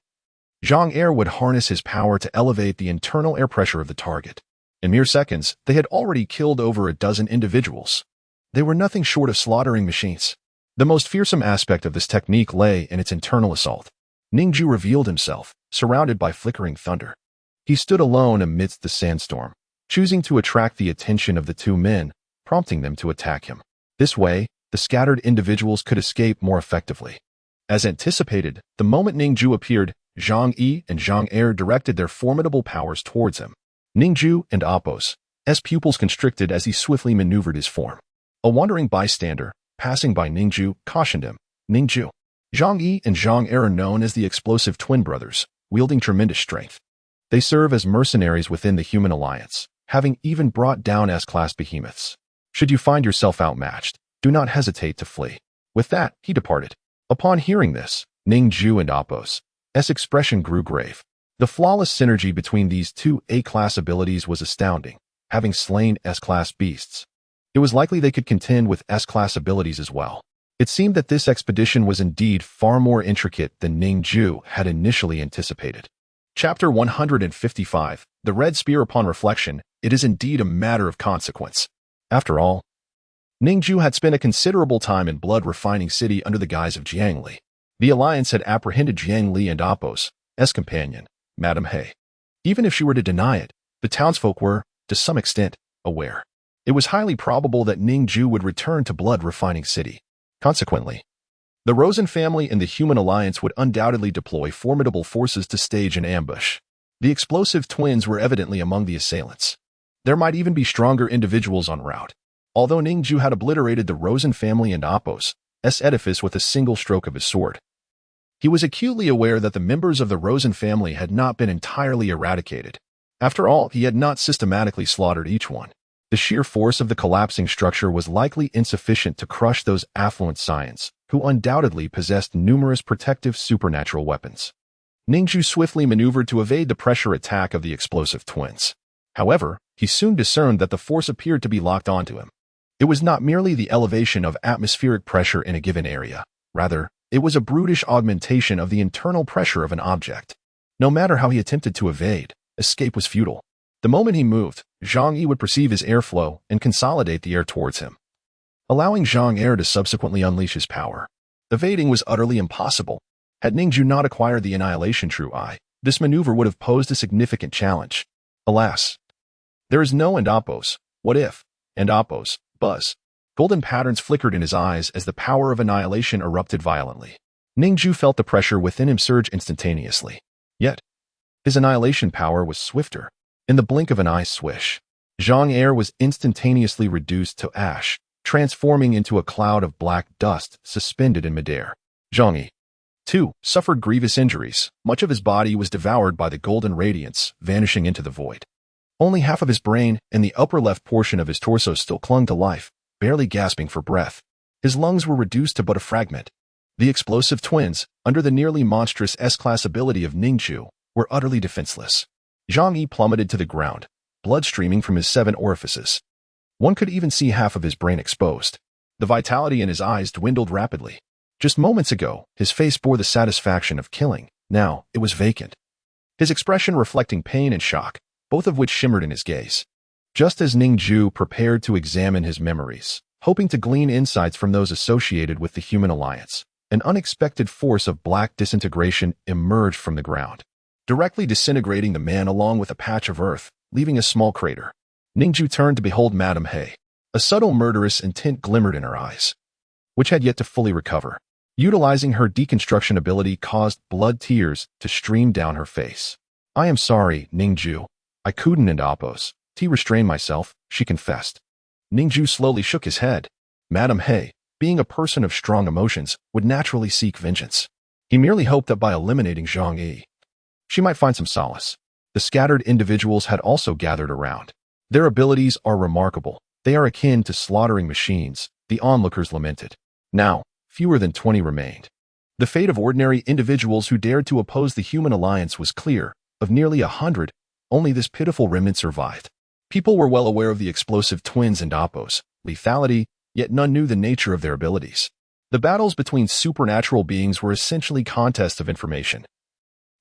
Zhang Air would harness his power to elevate the internal air pressure of the target. In mere seconds, they had already killed over a dozen individuals. They were nothing short of slaughtering machines. The most fearsome aspect of this technique lay in its internal assault. Ning Jue revealed himself, surrounded by flickering thunder. He stood alone amidst the sandstorm, choosing to attract the attention of the two men, prompting them to attack him. This way, the scattered individuals could escape more effectively. As anticipated, the moment Ning Jue appeared, Zhang Yi and Zhang Er directed their formidable powers towards him. Ning Jue and Apos, S pupils constricted as he swiftly maneuvered his form. A wandering bystander, passing by Ning Jue, cautioned him, Ning Jue. Zhang Yi and Zhang Er are known as the explosive twin brothers, wielding tremendous strength. They serve as mercenaries within the human alliance, having even brought down S-class behemoths. Should you find yourself outmatched, do not hesitate to flee. With that, he departed. Upon hearing this, Ning Jue and Apos' expression grew grave. The flawless synergy between these two A-class abilities was astounding, having slain S-class beasts. It was likely they could contend with S-class abilities as well. It seemed that this expedition was indeed far more intricate than Ning Jue had initially anticipated. Chapter 155, The Red Spear. Upon reflection, it is indeed a matter of consequence. After all, Ning Jue had spent a considerable time in blood refining city under the guise of Jiang Li. The alliance had apprehended Jiang Li and Apos' companion, Madame He. Even if she were to deny it, the townsfolk were, to some extent, aware. It was highly probable that Ning Jue would return to blood refining city. Consequently, the Rosen family and the human alliance would undoubtedly deploy formidable forces to stage an ambush. The explosive twins were evidently among the assailants. There might even be stronger individuals en route. Although Ning Jue had obliterated the Rosen family and Apos' edifice with a single stroke of his sword, he was acutely aware that the members of the Rosen family had not been entirely eradicated. After all, he had not systematically slaughtered each one. The sheer force of the collapsing structure was likely insufficient to crush those affluent scions, who undoubtedly possessed numerous protective supernatural weapons. Ning Jue swiftly maneuvered to evade the pressure attack of the explosive twins. However, he soon discerned that the force appeared to be locked onto him. It was not merely the elevation of atmospheric pressure in a given area. Rather, it was a brutish augmentation of the internal pressure of an object. No matter how he attempted to evade, escape was futile. The moment he moved, Zhang Yi would perceive his airflow and consolidate the air towards him, allowing Zhang Er to subsequently unleash his power. Evading was utterly impossible. Had Ning Jue not acquired the Annihilation True Eye, this maneuver would have posed a significant challenge. Alas, there is no Apos. What if? Apos, buzz. Golden patterns flickered in his eyes as the power of annihilation erupted violently. Ning Jue felt the pressure within him surge instantaneously. Yet, his annihilation power was swifter. In the blink of an eye swish, Zhang Er was instantaneously reduced to ash, transforming into a cloud of black dust suspended in midair. Zhang Yi, too, suffered grievous injuries. Much of his body was devoured by the golden radiance, vanishing into the void. Only half of his brain and the upper left portion of his torso still clung to life, barely gasping for breath. His lungs were reduced to but a fragment. The explosive twins, under the nearly monstrous S-class ability of Ning Jue, were utterly defenseless. Zhang Yi plummeted to the ground, blood streaming from his 7 orifices. One could even see half of his brain exposed. The vitality in his eyes dwindled rapidly. Just moments ago, his face bore the satisfaction of killing. Now, it was vacant. His expression reflecting pain and shock, both of which shimmered in his gaze. Just as Ning Jue prepared to examine his memories, hoping to glean insights from those associated with the human alliance, an unexpected force of black disintegration emerged from the ground, directly disintegrating the man along with a patch of earth, leaving a small crater. Ning Jue turned to behold Madame He. A subtle murderous intent glimmered in her eyes, which had yet to fully recover. Utilizing her deconstruction ability caused blood tears to stream down her face. I am sorry, Ning Jue. I couldn't Apos. Restrain myself, she confessed. Ning Jue slowly shook his head. Madame He, being a person of strong emotions, would naturally seek vengeance. He merely hoped that by eliminating Zhang Yi, she might find some solace. The scattered individuals had also gathered around. Their abilities are remarkable. They are akin to slaughtering machines, the onlookers lamented. Now, fewer than 20 remained. The fate of ordinary individuals who dared to oppose the human alliance was clear. Of nearly 100, only this pitiful remnant survived. People were well aware of the explosive twins and Apos' lethality, yet none knew the nature of their abilities. The battles between supernatural beings were essentially contests of information.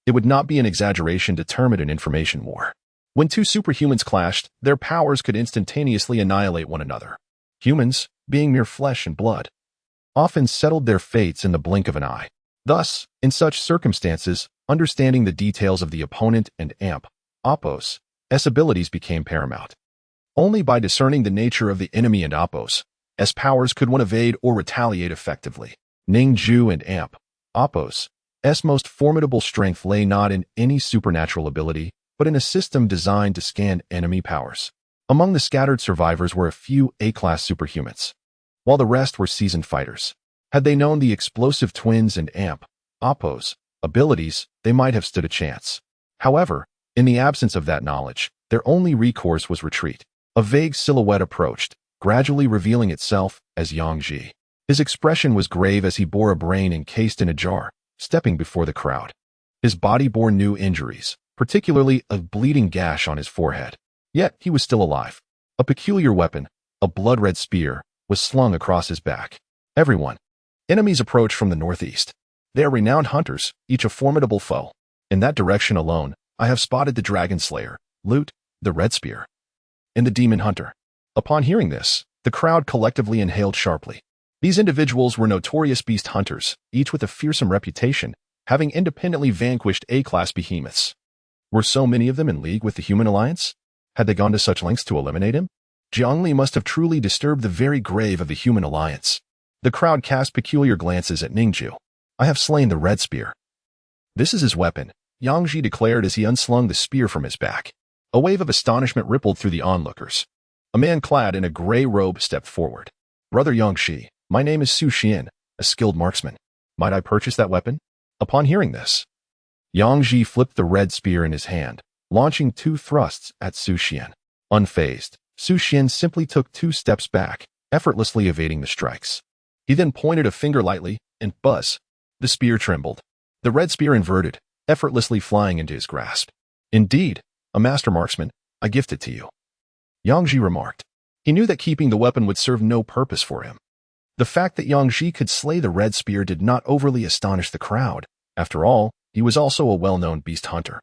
It would not be an exaggeration to term it an information war. When two superhumans clashed, their powers could instantaneously annihilate one another. Humans, being mere flesh and blood, often settled their fates in the blink of an eye. Thus, in such circumstances, understanding the details of the opponent and Apos' abilities became paramount. Only by discerning the nature of the enemy and Apos' S powers could one evade or retaliate effectively. Ning Jue and awakens. S most formidable strength lay not in any supernatural ability, but in a system designed to scan enemy powers. Among the scattered survivors were a few A-class superhumans, while the rest were seasoned fighters. Had they known the explosive twins and awakens abilities, they might have stood a chance. However, in the absence of that knowledge, their only recourse was retreat. A vague silhouette approached, gradually revealing itself as Ning Jue. His expression was grave as he bore a brain encased in a jar, stepping before the crowd. His body bore new injuries, particularly a bleeding gash on his forehead. Yet he was still alive. A peculiar weapon, a blood-red spear, was slung across his back. Everyone. Enemies approach from the northeast. They are renowned hunters, each a formidable foe. In that direction alone, I have spotted the Dragon Slayer, Loot, the Red Spear, and the Demon Hunter. Upon hearing this, the crowd collectively inhaled sharply. These individuals were notorious beast hunters, each with a fearsome reputation, having independently vanquished A-class behemoths. Were so many of them in league with the Human Alliance? Had they gone to such lengths to eliminate him? Jiangli must have truly disturbed the very grave of the Human Alliance. The crowd cast peculiar glances at Ning Jue. I have slain the Red Spear. This is his weapon, Ning Jue declared as he unslung the spear from his back. A wave of astonishment rippled through the onlookers. A man clad in a gray robe stepped forward. Brother Ning Jue, my name is Su Xian, a skilled marksman. Might I purchase that weapon? Upon hearing this, Ning Jue flipped the red spear in his hand, launching 2 thrusts at Su Xian. Unfazed, Su Xian simply took 2 steps back, effortlessly evading the strikes. He then pointed a finger lightly, and buzz. The spear trembled. The red spear inverted, effortlessly flying into his grasp. Indeed, a master marksman, I gift it to you. Ning Jue remarked. He knew that keeping the weapon would serve no purpose for him. The fact that Ning Jue could slay the red spear did not overly astonish the crowd. After all, he was also a well-known beast hunter.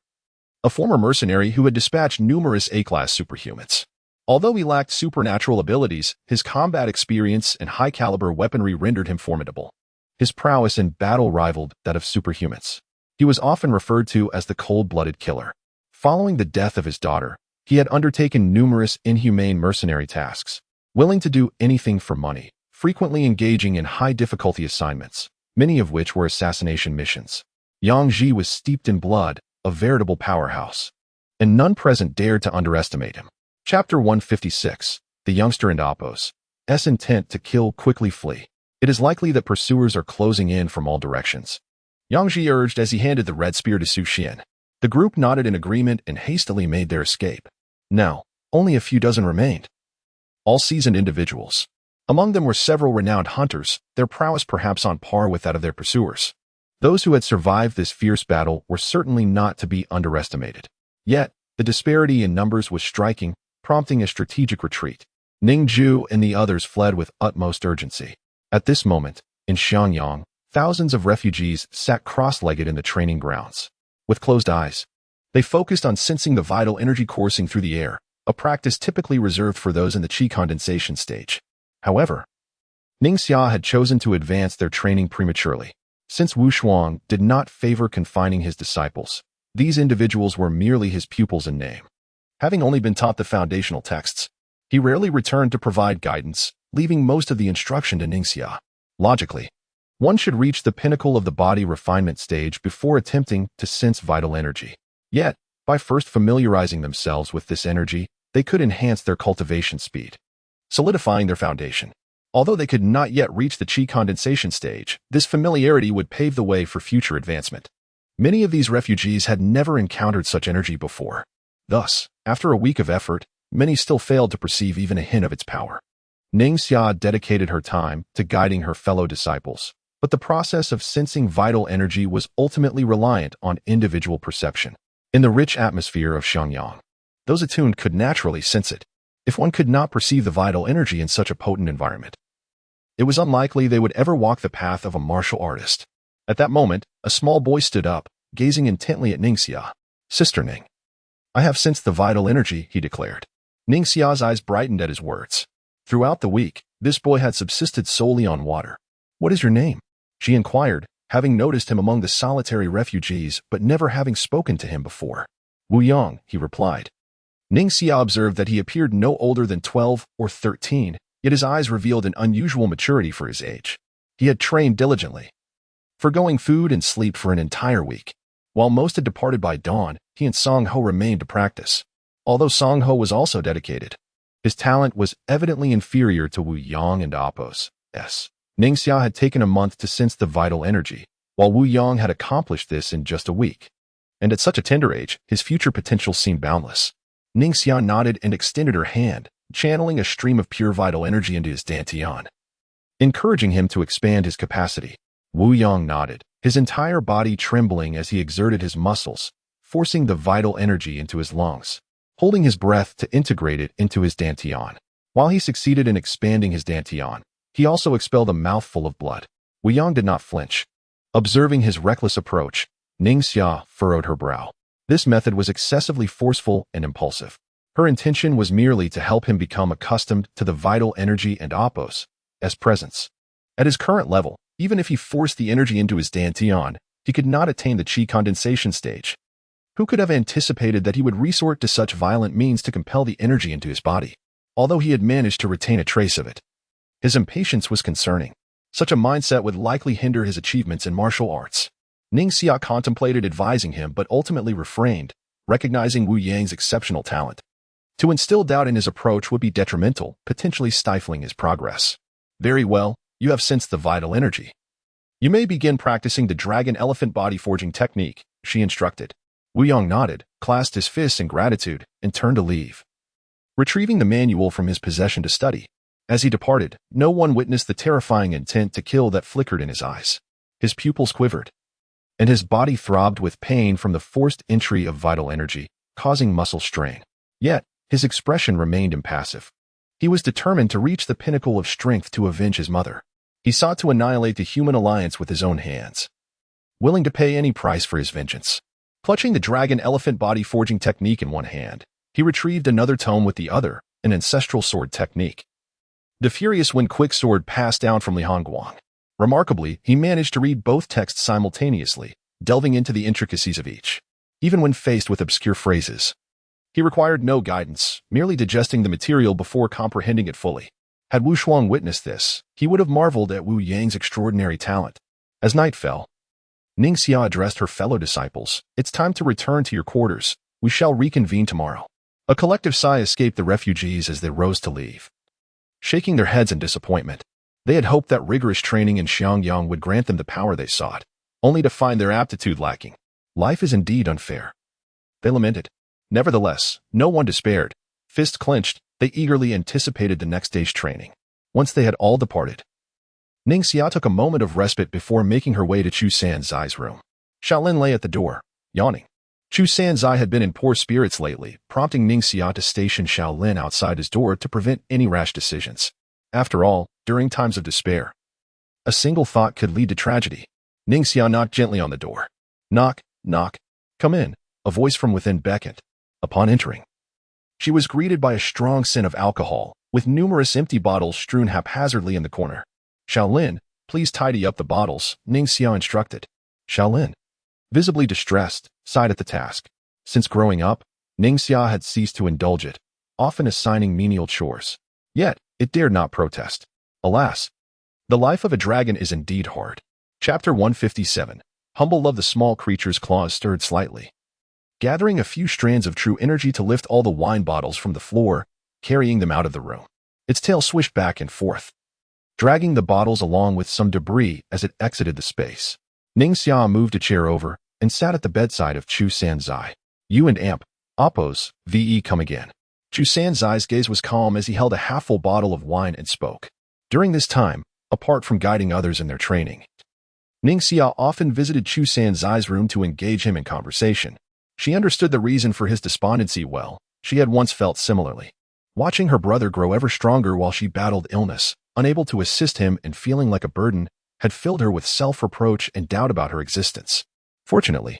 A former mercenary who had dispatched numerous A-class superhumans. Although he lacked supernatural abilities, his combat experience and high-caliber weaponry rendered him formidable. His prowess in battle rivaled that of superhumans. He was often referred to as the cold-blooded killer. Following the death of his daughter, he had undertaken numerous inhumane mercenary tasks, willing to do anything for money, frequently engaging in high-difficulty assignments, many of which were assassination missions. Ning Jue was steeped in blood, a veritable powerhouse, and none present dared to underestimate him. Chapter 156. The Youngster and awakens. S intent to kill quickly flee. It is likely that pursuers are closing in from all directions. Ning Jue urged as he handed the red spear to Su Xian. The group nodded in agreement and hastily made their escape. Now, only a few dozen remained. All seasoned individuals. Among them were several renowned hunters, their prowess perhaps on par with that of their pursuers. Those who had survived this fierce battle were certainly not to be underestimated. Yet, the disparity in numbers was striking, prompting a strategic retreat. Ning Jue and the others fled with utmost urgency. At this moment, in Xiangyang, thousands of refugees sat cross-legged in the training grounds. With closed eyes, they focused on sensing the vital energy coursing through the air, a practice typically reserved for those in the qi condensation stage. However, Ningxia had chosen to advance their training prematurely. Since Wu Shuang did not favor confining his disciples, these individuals were merely his pupils in name. Having only been taught the foundational texts, he rarely returned to provide guidance, leaving most of the instruction to Ningxia. Logically, one should reach the pinnacle of the body refinement stage before attempting to sense vital energy. Yet, by first familiarizing themselves with this energy, they could enhance their cultivation speed, solidifying their foundation. Although they could not yet reach the qi condensation stage, this familiarity would pave the way for future advancement. Many of these refugees had never encountered such energy before. Thus, after a week of effort, many still failed to perceive even a hint of its power. Ningxia dedicated her time to guiding her fellow disciples, but the process of sensing vital energy was ultimately reliant on individual perception. In the rich atmosphere of Xiangyang, those attuned could naturally sense it. If one could not perceive the vital energy in such a potent environment, it was unlikely they would ever walk the path of a martial artist. At that moment, a small boy stood up, gazing intently at Ningxia. Sister Ning, I have sensed the vital energy, he declared. Ningxia's eyes brightened at his words. Throughout the week, this boy had subsisted solely on water. What is your name? She inquired, having noticed him among the solitary refugees but never having spoken to him before. Wu Yang, he replied. Ningxia observed that he appeared no older than 12 or 13, yet his eyes revealed an unusual maturity for his age. He had trained diligently, forgoing food and sleep for an entire week. While most had departed by dawn, he and Song Ho remained to practice. Although Song Ho was also dedicated, his talent was evidently inferior to Wu Yang and Apos. Ning Jue had taken a month to sense the vital energy, while Wu Yang had accomplished this in just a week. And at such a tender age, his future potential seemed boundless. Ning Jue nodded and extended her hand, channeling a stream of pure vital energy into his dantian, encouraging him to expand his capacity. Wu Yang nodded, his entire body trembling as he exerted his muscles, forcing the vital energy into his lungs, holding his breath to integrate it into his dantian. While he succeeded in expanding his dantian, he also expelled a mouthful of blood. Wu Yang did not flinch. Observing his reckless approach, Ning Jue furrowed her brow. This method was excessively forceful and impulsive. Her intention was merely to help him become accustomed to the vital energy and Apos as presence. At his current level, even if he forced the energy into his dantian, he could not attain the qi condensation stage. Who could have anticipated that he would resort to such violent means to compel the energy into his body? Although he had managed to retain a trace of it, his impatience was concerning. Such a mindset would likely hinder his achievements in martial arts. Ning Jue contemplated advising him but ultimately refrained, recognizing Wu Yang's exceptional talent. To instill doubt in his approach would be detrimental, potentially stifling his progress. Very well, you have sensed the vital energy. You may begin practicing the dragon elephant body forging technique, she instructed. Wu Yang nodded, clasped his fists in gratitude, and turned to leave, retrieving the manual from his possession to study. As he departed, no one witnessed the terrifying intent to kill that flickered in his eyes. His pupils quivered, and his body throbbed with pain from the forced entry of vital energy, causing muscle strain. Yet, his expression remained impassive. He was determined to reach the pinnacle of strength to avenge his mother. He sought to annihilate the human alliance with his own hands, willing to pay any price for his vengeance. Clutching the dragon elephant body forging technique in one hand, he retrieved another tome with the other, an ancestral sword technique. The Furious Wind Quick Sword passed down from Li Hongguang. Remarkably, he managed to read both texts simultaneously, delving into the intricacies of each. Even when faced with obscure phrases, he required no guidance, merely digesting the material before comprehending it fully. Had Wu Shuang witnessed this, he would have marveled at Wu Yang's extraordinary talent. As night fell, Ning Jue addressed her fellow disciples. It's time to return to your quarters. We shall reconvene tomorrow. A collective sigh escaped the refugees as they rose to leave, shaking their heads in disappointment. They had hoped that rigorous training in Xiangyang would grant them the power they sought, only to find their aptitude lacking. Life is indeed unfair, they lamented. Nevertheless, no one despaired. Fists clenched, they eagerly anticipated the next day's training. Once they had all departed, Ning Jue took a moment of respite before making her way to Chu Sanzai's room. Shaolin lay at the door, yawning. Chu Sanzai had been in poor spirits lately, prompting Ning Jue to station Shaolin outside his door to prevent any rash decisions. After all, during times of despair, a single thought could lead to tragedy. Ning Jue knocked gently on the door. Knock, knock. Come in, a voice from within beckoned. Upon entering, she was greeted by a strong scent of alcohol, with numerous empty bottles strewn haphazardly in the corner. Shaolin, please tidy up the bottles, Ning Jue instructed. Shaolin, visibly distressed, sighed at the task. Since growing up, Ning Jue had ceased to indulge it, often assigning menial chores. Yet, it dared not protest. Alas, the life of a dragon is indeed hard. Chapter 157. Humble love. The small creature's claws stirred slightly, gathering a few strands of true energy to lift all the wine bottles from the floor, carrying them out of the room. Its tail swished back and forth, dragging the bottles along with some debris as it exited the space. Ning Jue moved a chair over and sat at the bedside of Chu Sanzai. You and Amp, Oppos, VE come again. Chu Sanzai's gaze was calm as he held a half-full bottle of wine and spoke. During this time, apart from guiding others in their training, Ning Jue often visited Chu Sanzai's room to engage him in conversation. She understood the reason for his despondency well. She had once felt similarly. Watching her brother grow ever stronger while she battled illness, unable to assist him and feeling like a burden, had filled her with self-reproach and doubt about her existence. Fortunately,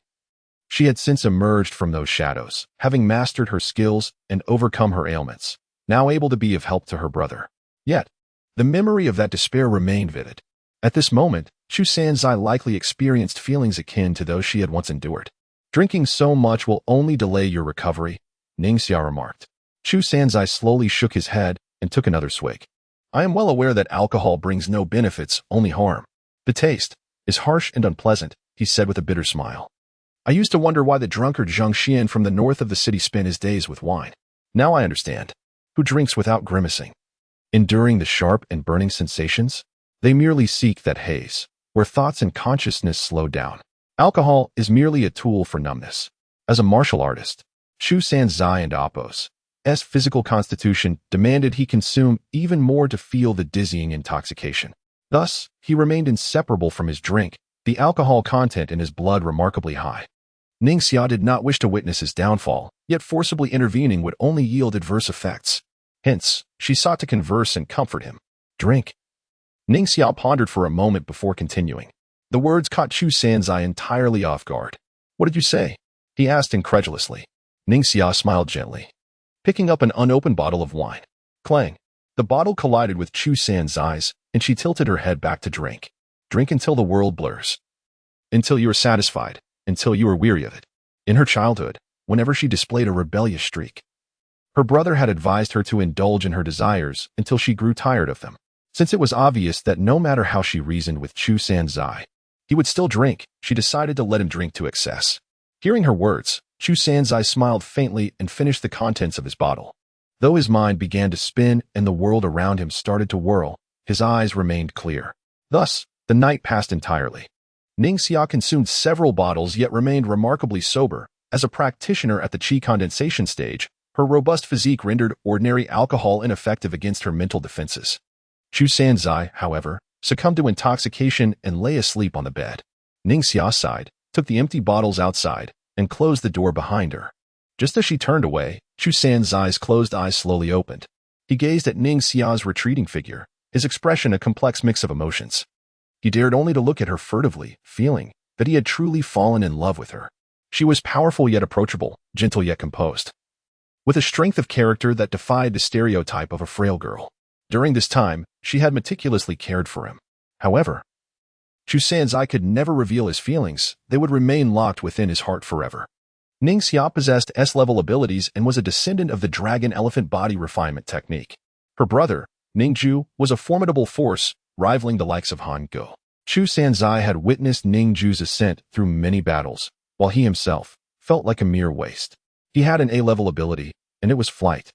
she had since emerged from those shadows, having mastered her skills and overcome her ailments, now able to be of help to her brother. Yet, the memory of that despair remained vivid. At this moment, Chu Sanzai likely experienced feelings akin to those she had once endured. Drinking so much will only delay your recovery, Ning Jue remarked. Chu Sanzai slowly shook his head and took another swig. I am well aware that alcohol brings no benefits, only harm. The taste is harsh and unpleasant, he said with a bitter smile. I used to wonder why the drunkard Zhang Xian from the north of the city spent his days with wine. Now I understand. Who drinks without grimacing? Enduring the sharp and burning sensations? They merely seek that haze, where thoughts and consciousness slow down. Alcohol is merely a tool for numbness. As a martial artist, Chu Sanzai and Apos' physical constitution demanded he consume even more to feel the dizzying intoxication. Thus, he remained inseparable from his drink, the alcohol content in his blood remarkably high. Ning Jue did not wish to witness his downfall, yet forcibly intervening would only yield adverse effects. Hence, she sought to converse and comfort him. Drink. Ning Jue pondered for a moment before continuing. The words caught Chu Sanzai entirely off guard. What did you say? He asked incredulously. Ning Jue smiled gently, picking up an unopened bottle of wine. Clang. The bottle collided with Chu Sanzai's, and she tilted her head back to drink. Drink until the world blurs. Until you are satisfied, until you are weary of it. In her childhood, whenever she displayed a rebellious streak, her brother had advised her to indulge in her desires until she grew tired of them. Since it was obvious that no matter how she reasoned with Chu Sanzai, he would still drink, she decided to let him drink to excess. Hearing her words, Chu Sanzai smiled faintly and finished the contents of his bottle. Though his mind began to spin and the world around him started to whirl, his eyes remained clear. Thus, the night passed entirely. Ning Jue consumed several bottles yet remained remarkably sober. As a practitioner at the qi condensation stage, her robust physique rendered ordinary alcohol ineffective against her mental defenses. Chu Sanzai, however, succumbed to intoxication and lay asleep on the bed. Ning Jue sighed, took the empty bottles outside, and closed the door behind her. Just as she turned away, Chu Sanzai's closed eyes slowly opened. He gazed at Ning Jue's retreating figure, his expression a complex mix of emotions. He dared only to look at her furtively, feeling that he had truly fallen in love with her. She was powerful yet approachable, gentle yet composed, with a strength of character that defied the stereotype of a frail girl. During this time, she had meticulously cared for him. However, Chu Sanzai could never reveal his feelings, they would remain locked within his heart forever. Ning Jue possessed S-level abilities and was a descendant of the dragon-elephant body refinement technique. Her brother, Ning Jue, was a formidable force, rivaling the likes of Han Ge. Chu Sanzai had witnessed Ning Jue's ascent through many battles, while he himself felt like a mere waste. He had an A-level ability, and it was flight,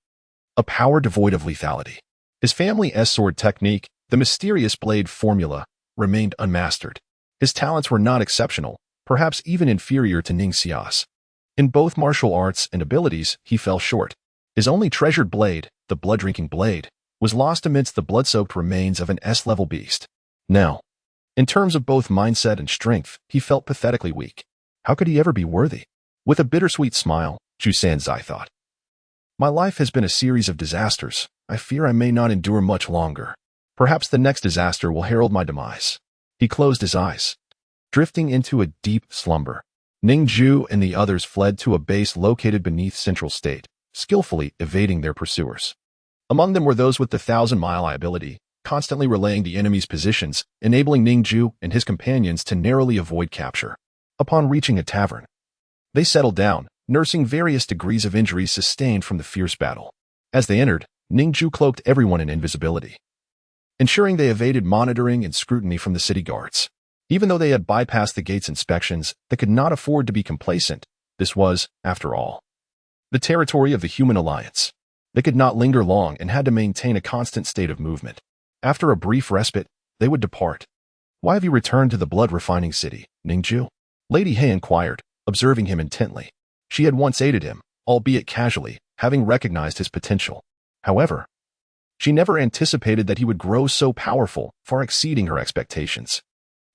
a power devoid of lethality. His family S-sword technique, the mysterious blade formula, remained unmastered. His talents were not exceptional, perhaps even inferior to Ning Jue's. In both martial arts and abilities, he fell short. His only treasured blade, the blood-drinking blade, was lost amidst the blood-soaked remains of an S-level beast. Now, in terms of both mindset and strength, he felt pathetically weak. How could he ever be worthy? With a bittersweet smile, Chu Sanzai thought. My life has been a series of disasters. I fear I may not endure much longer. Perhaps the next disaster will herald my demise. He closed his eyes, drifting into a deep slumber. Ning Jue and the others fled to a base located beneath Central State, skillfully evading their pursuers. Among them were those with the 1,000-mile eye ability, constantly relaying the enemy's positions, enabling Ning Jue and his companions to narrowly avoid capture. Upon reaching a tavern, they settled down, nursing various degrees of injuries sustained from the fierce battle. As they entered, Ning Jue cloaked everyone in invisibility, ensuring they evaded monitoring and scrutiny from the city guards. Even though they had bypassed the gate's inspections, they could not afford to be complacent. This was, after all, the territory of the Human Alliance. They could not linger long and had to maintain a constant state of movement. After a brief respite, they would depart. Why have you returned to the blood-refining city, Ning Jue? Lady He inquired, observing him intently. She had once aided him, albeit casually, having recognized his potential. However, she never anticipated that he would grow so powerful, far exceeding her expectations.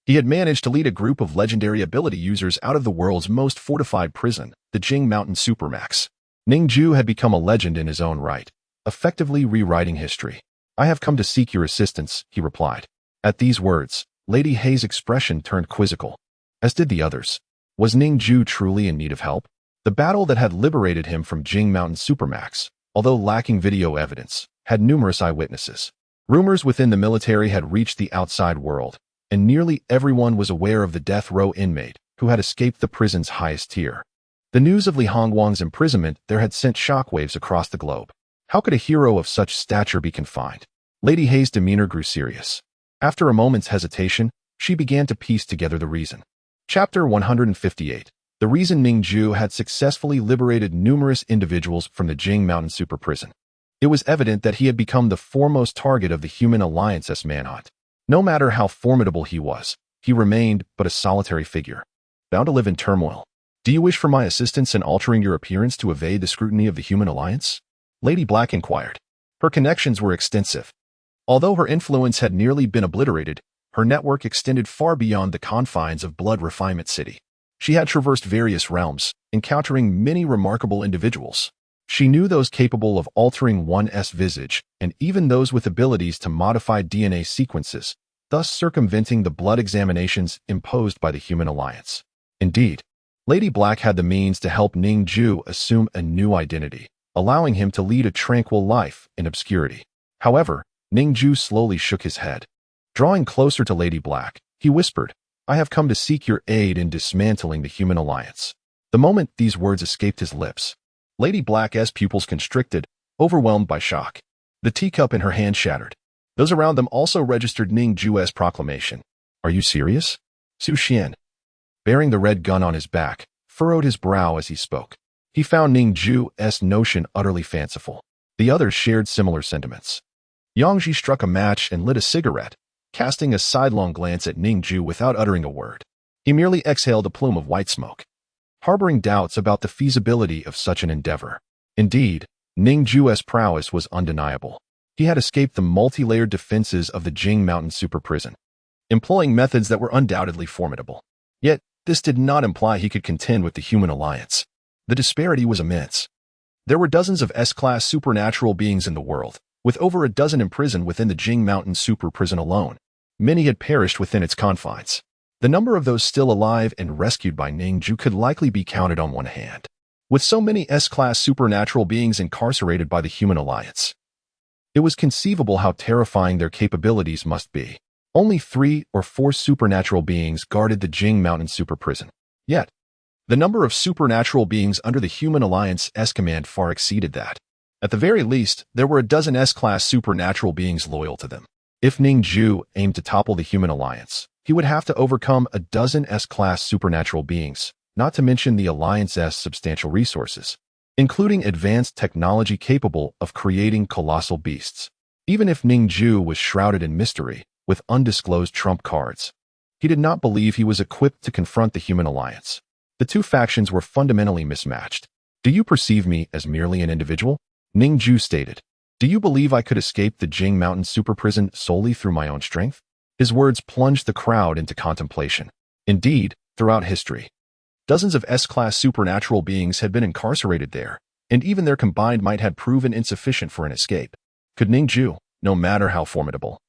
He had managed to lead a group of legendary ability users out of the world's most fortified prison, the Jing Mountain Supermax. Ning Jue had become a legend in his own right, effectively rewriting history. I have come to seek your assistance, he replied. At these words, Lady He's expression turned quizzical, as did the others. Was Ning Jue truly in need of help? The battle that had liberated him from Jing Mountain Supermax, although lacking video evidence, had numerous eyewitnesses. Rumors within the military had reached the outside world, and nearly everyone was aware of the death row inmate who had escaped the prison's highest tier. The news of Li Hongguang's imprisonment there had sent shockwaves across the globe. How could a hero of such stature be confined? Lady Hei's demeanor grew serious. After a moment's hesitation, she began to piece together the reason. Chapter 158. The reason Ning Jue had successfully liberated numerous individuals from the Jing Mountain super prison. It was evident that he had become the foremost target of the Human Alliance's manhunt. No matter how formidable he was, he remained but a solitary figure, bound to live in turmoil. Do you wish for my assistance in altering your appearance to evade the scrutiny of the Human Alliance? Lady Black inquired. Her connections were extensive. Although her influence had nearly been obliterated, her network extended far beyond the confines of Blood Refinement City. She had traversed various realms, encountering many remarkable individuals. She knew those capable of altering one's visage, and even those with abilities to modify DNA sequences, thus circumventing the blood examinations imposed by the Human Alliance. Indeed, Lady Black had the means to help Ning Jue assume a new identity, allowing him to lead a tranquil life in obscurity. However, Ning Jue slowly shook his head. Drawing closer to Lady Black, he whispered, "I have come to seek your aid in dismantling the Human Alliance." The moment these words escaped his lips, Lady Black's pupils constricted, overwhelmed by shock. The teacup in her hand shattered. Those around them also registered Ning Jue's proclamation. "Are you serious?" Su Xian, bearing the red gun on his back, furrowed his brow as he spoke. He found Ning Jue's notion utterly fanciful. The others shared similar sentiments. Yang Ji struck a match and lit a cigarette, casting a sidelong glance at Ning Jue without uttering a word. He merely exhaled a plume of white smoke, harboring doubts about the feasibility of such an endeavor. Indeed, Ning Jue's prowess was undeniable. He had escaped the multi-layered defenses of the Jing Mountain super prison, employing methods that were undoubtedly formidable. Yet, this did not imply he could contend with the Human Alliance. The disparity was immense. There were dozens of S-class supernatural beings in the world, with over a dozen imprisoned within the Jing Mountain super prison alone. Many had perished within its confines. The number of those still alive and rescued by Ning Jue could likely be counted on one hand. With so many S-class supernatural beings incarcerated by the Human Alliance, it was conceivable how terrifying their capabilities must be. Only 3 or 4 supernatural beings guarded the Jing Mountain super prison. Yet, the number of supernatural beings under the Human Alliance's command far exceeded that. At the very least, there were a dozen S-class supernatural beings loyal to them. If Ning Jue aimed to topple the Human Alliance, he would have to overcome a dozen S-class supernatural beings, not to mention the Alliance's substantial resources, including advanced technology capable of creating colossal beasts. Even if Ning Jue was shrouded in mystery, with undisclosed trump cards, he did not believe he was equipped to confront the Human Alliance. The two factions were fundamentally mismatched. "Do you perceive me as merely an individual?" Ning Jue stated. "Do you believe I could escape the Jing Mountain super prison solely through my own strength?" His words plunged the crowd into contemplation. Indeed, throughout history, dozens of S-class supernatural beings had been incarcerated there, and even their combined might had proven insufficient for an escape. Could Ning Jue, no matter how formidable,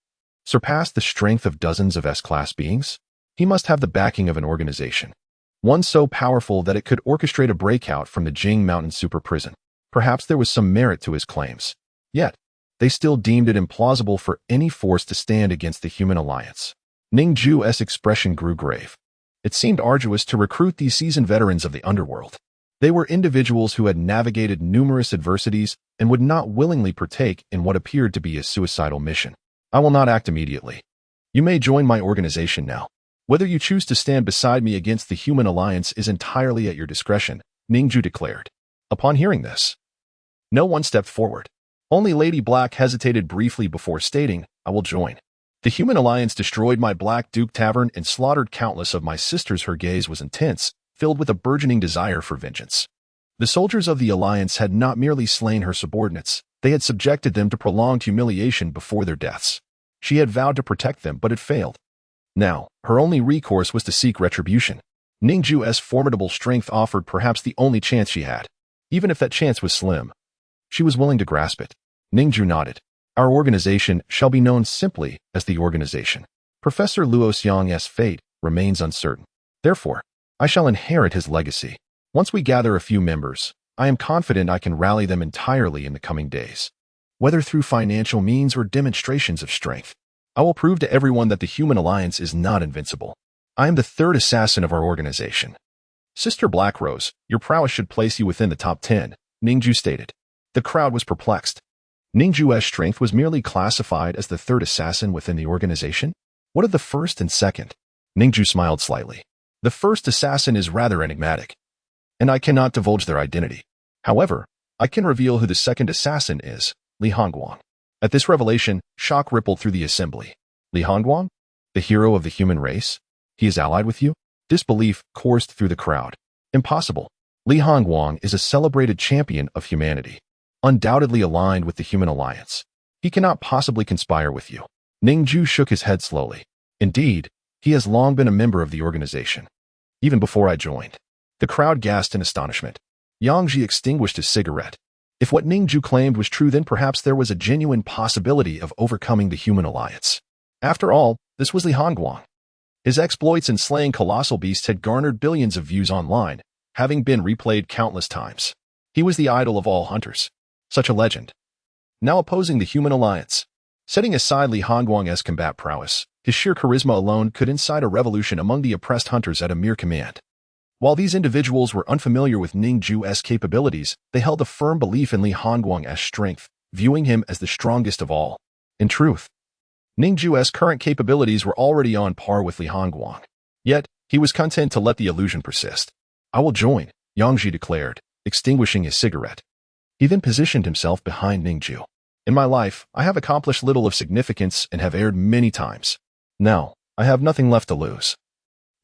surpass the strength of dozens of S-class beings? He must have the backing of an organization, one so powerful that it could orchestrate a breakout from the Jing Mountain super prison. Perhaps there was some merit to his claims. Yet, they still deemed it implausible for any force to stand against the Human Alliance. Ning Jue's expression grew grave. It seemed arduous to recruit these seasoned veterans of the underworld. They were individuals who had navigated numerous adversities and would not willingly partake in what appeared to be a suicidal mission. "I will not act immediately. You may join my organization now. Whether you choose to stand beside me against the Human Alliance is entirely at your discretion," Ning Jue declared. Upon hearing this, no one stepped forward. Only Lady Black hesitated briefly before stating, "I will join. The Human Alliance destroyed my Black Duke Tavern and slaughtered countless of my sisters." Her gaze was intense, filled with a burgeoning desire for vengeance. The soldiers of the Alliance had not merely slain her subordinates, they had subjected them to prolonged humiliation before their deaths. She had vowed to protect them, but it failed. Now, her only recourse was to seek retribution. Ning Jue's formidable strength offered perhaps the only chance she had. Even if that chance was slim, she was willing to grasp it. Ning Jue nodded. "Our organization shall be known simply as the organization. Professor Luo Xiang's fate remains uncertain. Therefore, I shall inherit his legacy. Once we gather a few members, I am confident I can rally them entirely in the coming days. Whether through financial means or demonstrations of strength, I will prove to everyone that the Human Alliance is not invincible. I am the third assassin of our organization." "Sister Blackrose, your prowess should place you within the top 10, Ning Jue stated. The crowd was perplexed. Ning Jue's strength was merely classified as the third assassin within the organization? What of the first and second? Ning Jue smiled slightly. The first assassin is rather enigmatic, and I cannot divulge their identity. However, I can reveal who the second assassin is, Li Hongguang. At this revelation, shock rippled through the assembly. Li Hongguang? The hero of the human race? He is allied with you? Disbelief coursed through the crowd. Impossible. Li Hongguang is a celebrated champion of humanity, undoubtedly aligned with the human alliance. He cannot possibly conspire with you. Ning Jue shook his head slowly. Indeed, he has long been a member of the organization, even before I joined. The crowd gasped in astonishment. Yang Ji extinguished his cigarette. If what Ning Jue claimed was true, then perhaps there was a genuine possibility of overcoming the human alliance. After all, this was Li Hongguang. His exploits in slaying colossal beasts had garnered billions of views online, having been replayed countless times. He was the idol of all hunters. Such a legend. Now opposing the human alliance. Setting aside Li Hongguang's combat prowess, his sheer charisma alone could incite a revolution among the oppressed hunters at a mere command. While these individuals were unfamiliar with Ning Jue's capabilities, they held a firm belief in Li Hongguang's strength, viewing him as the strongest of all. In truth, Ning Jue's current capabilities were already on par with Li Hongguang. Yet, he was content to let the illusion persist. I will join, Yang Ji declared, extinguishing his cigarette. He then positioned himself behind Ning Jue. In my life, I have accomplished little of significance and have erred many times. Now, I have nothing left to lose.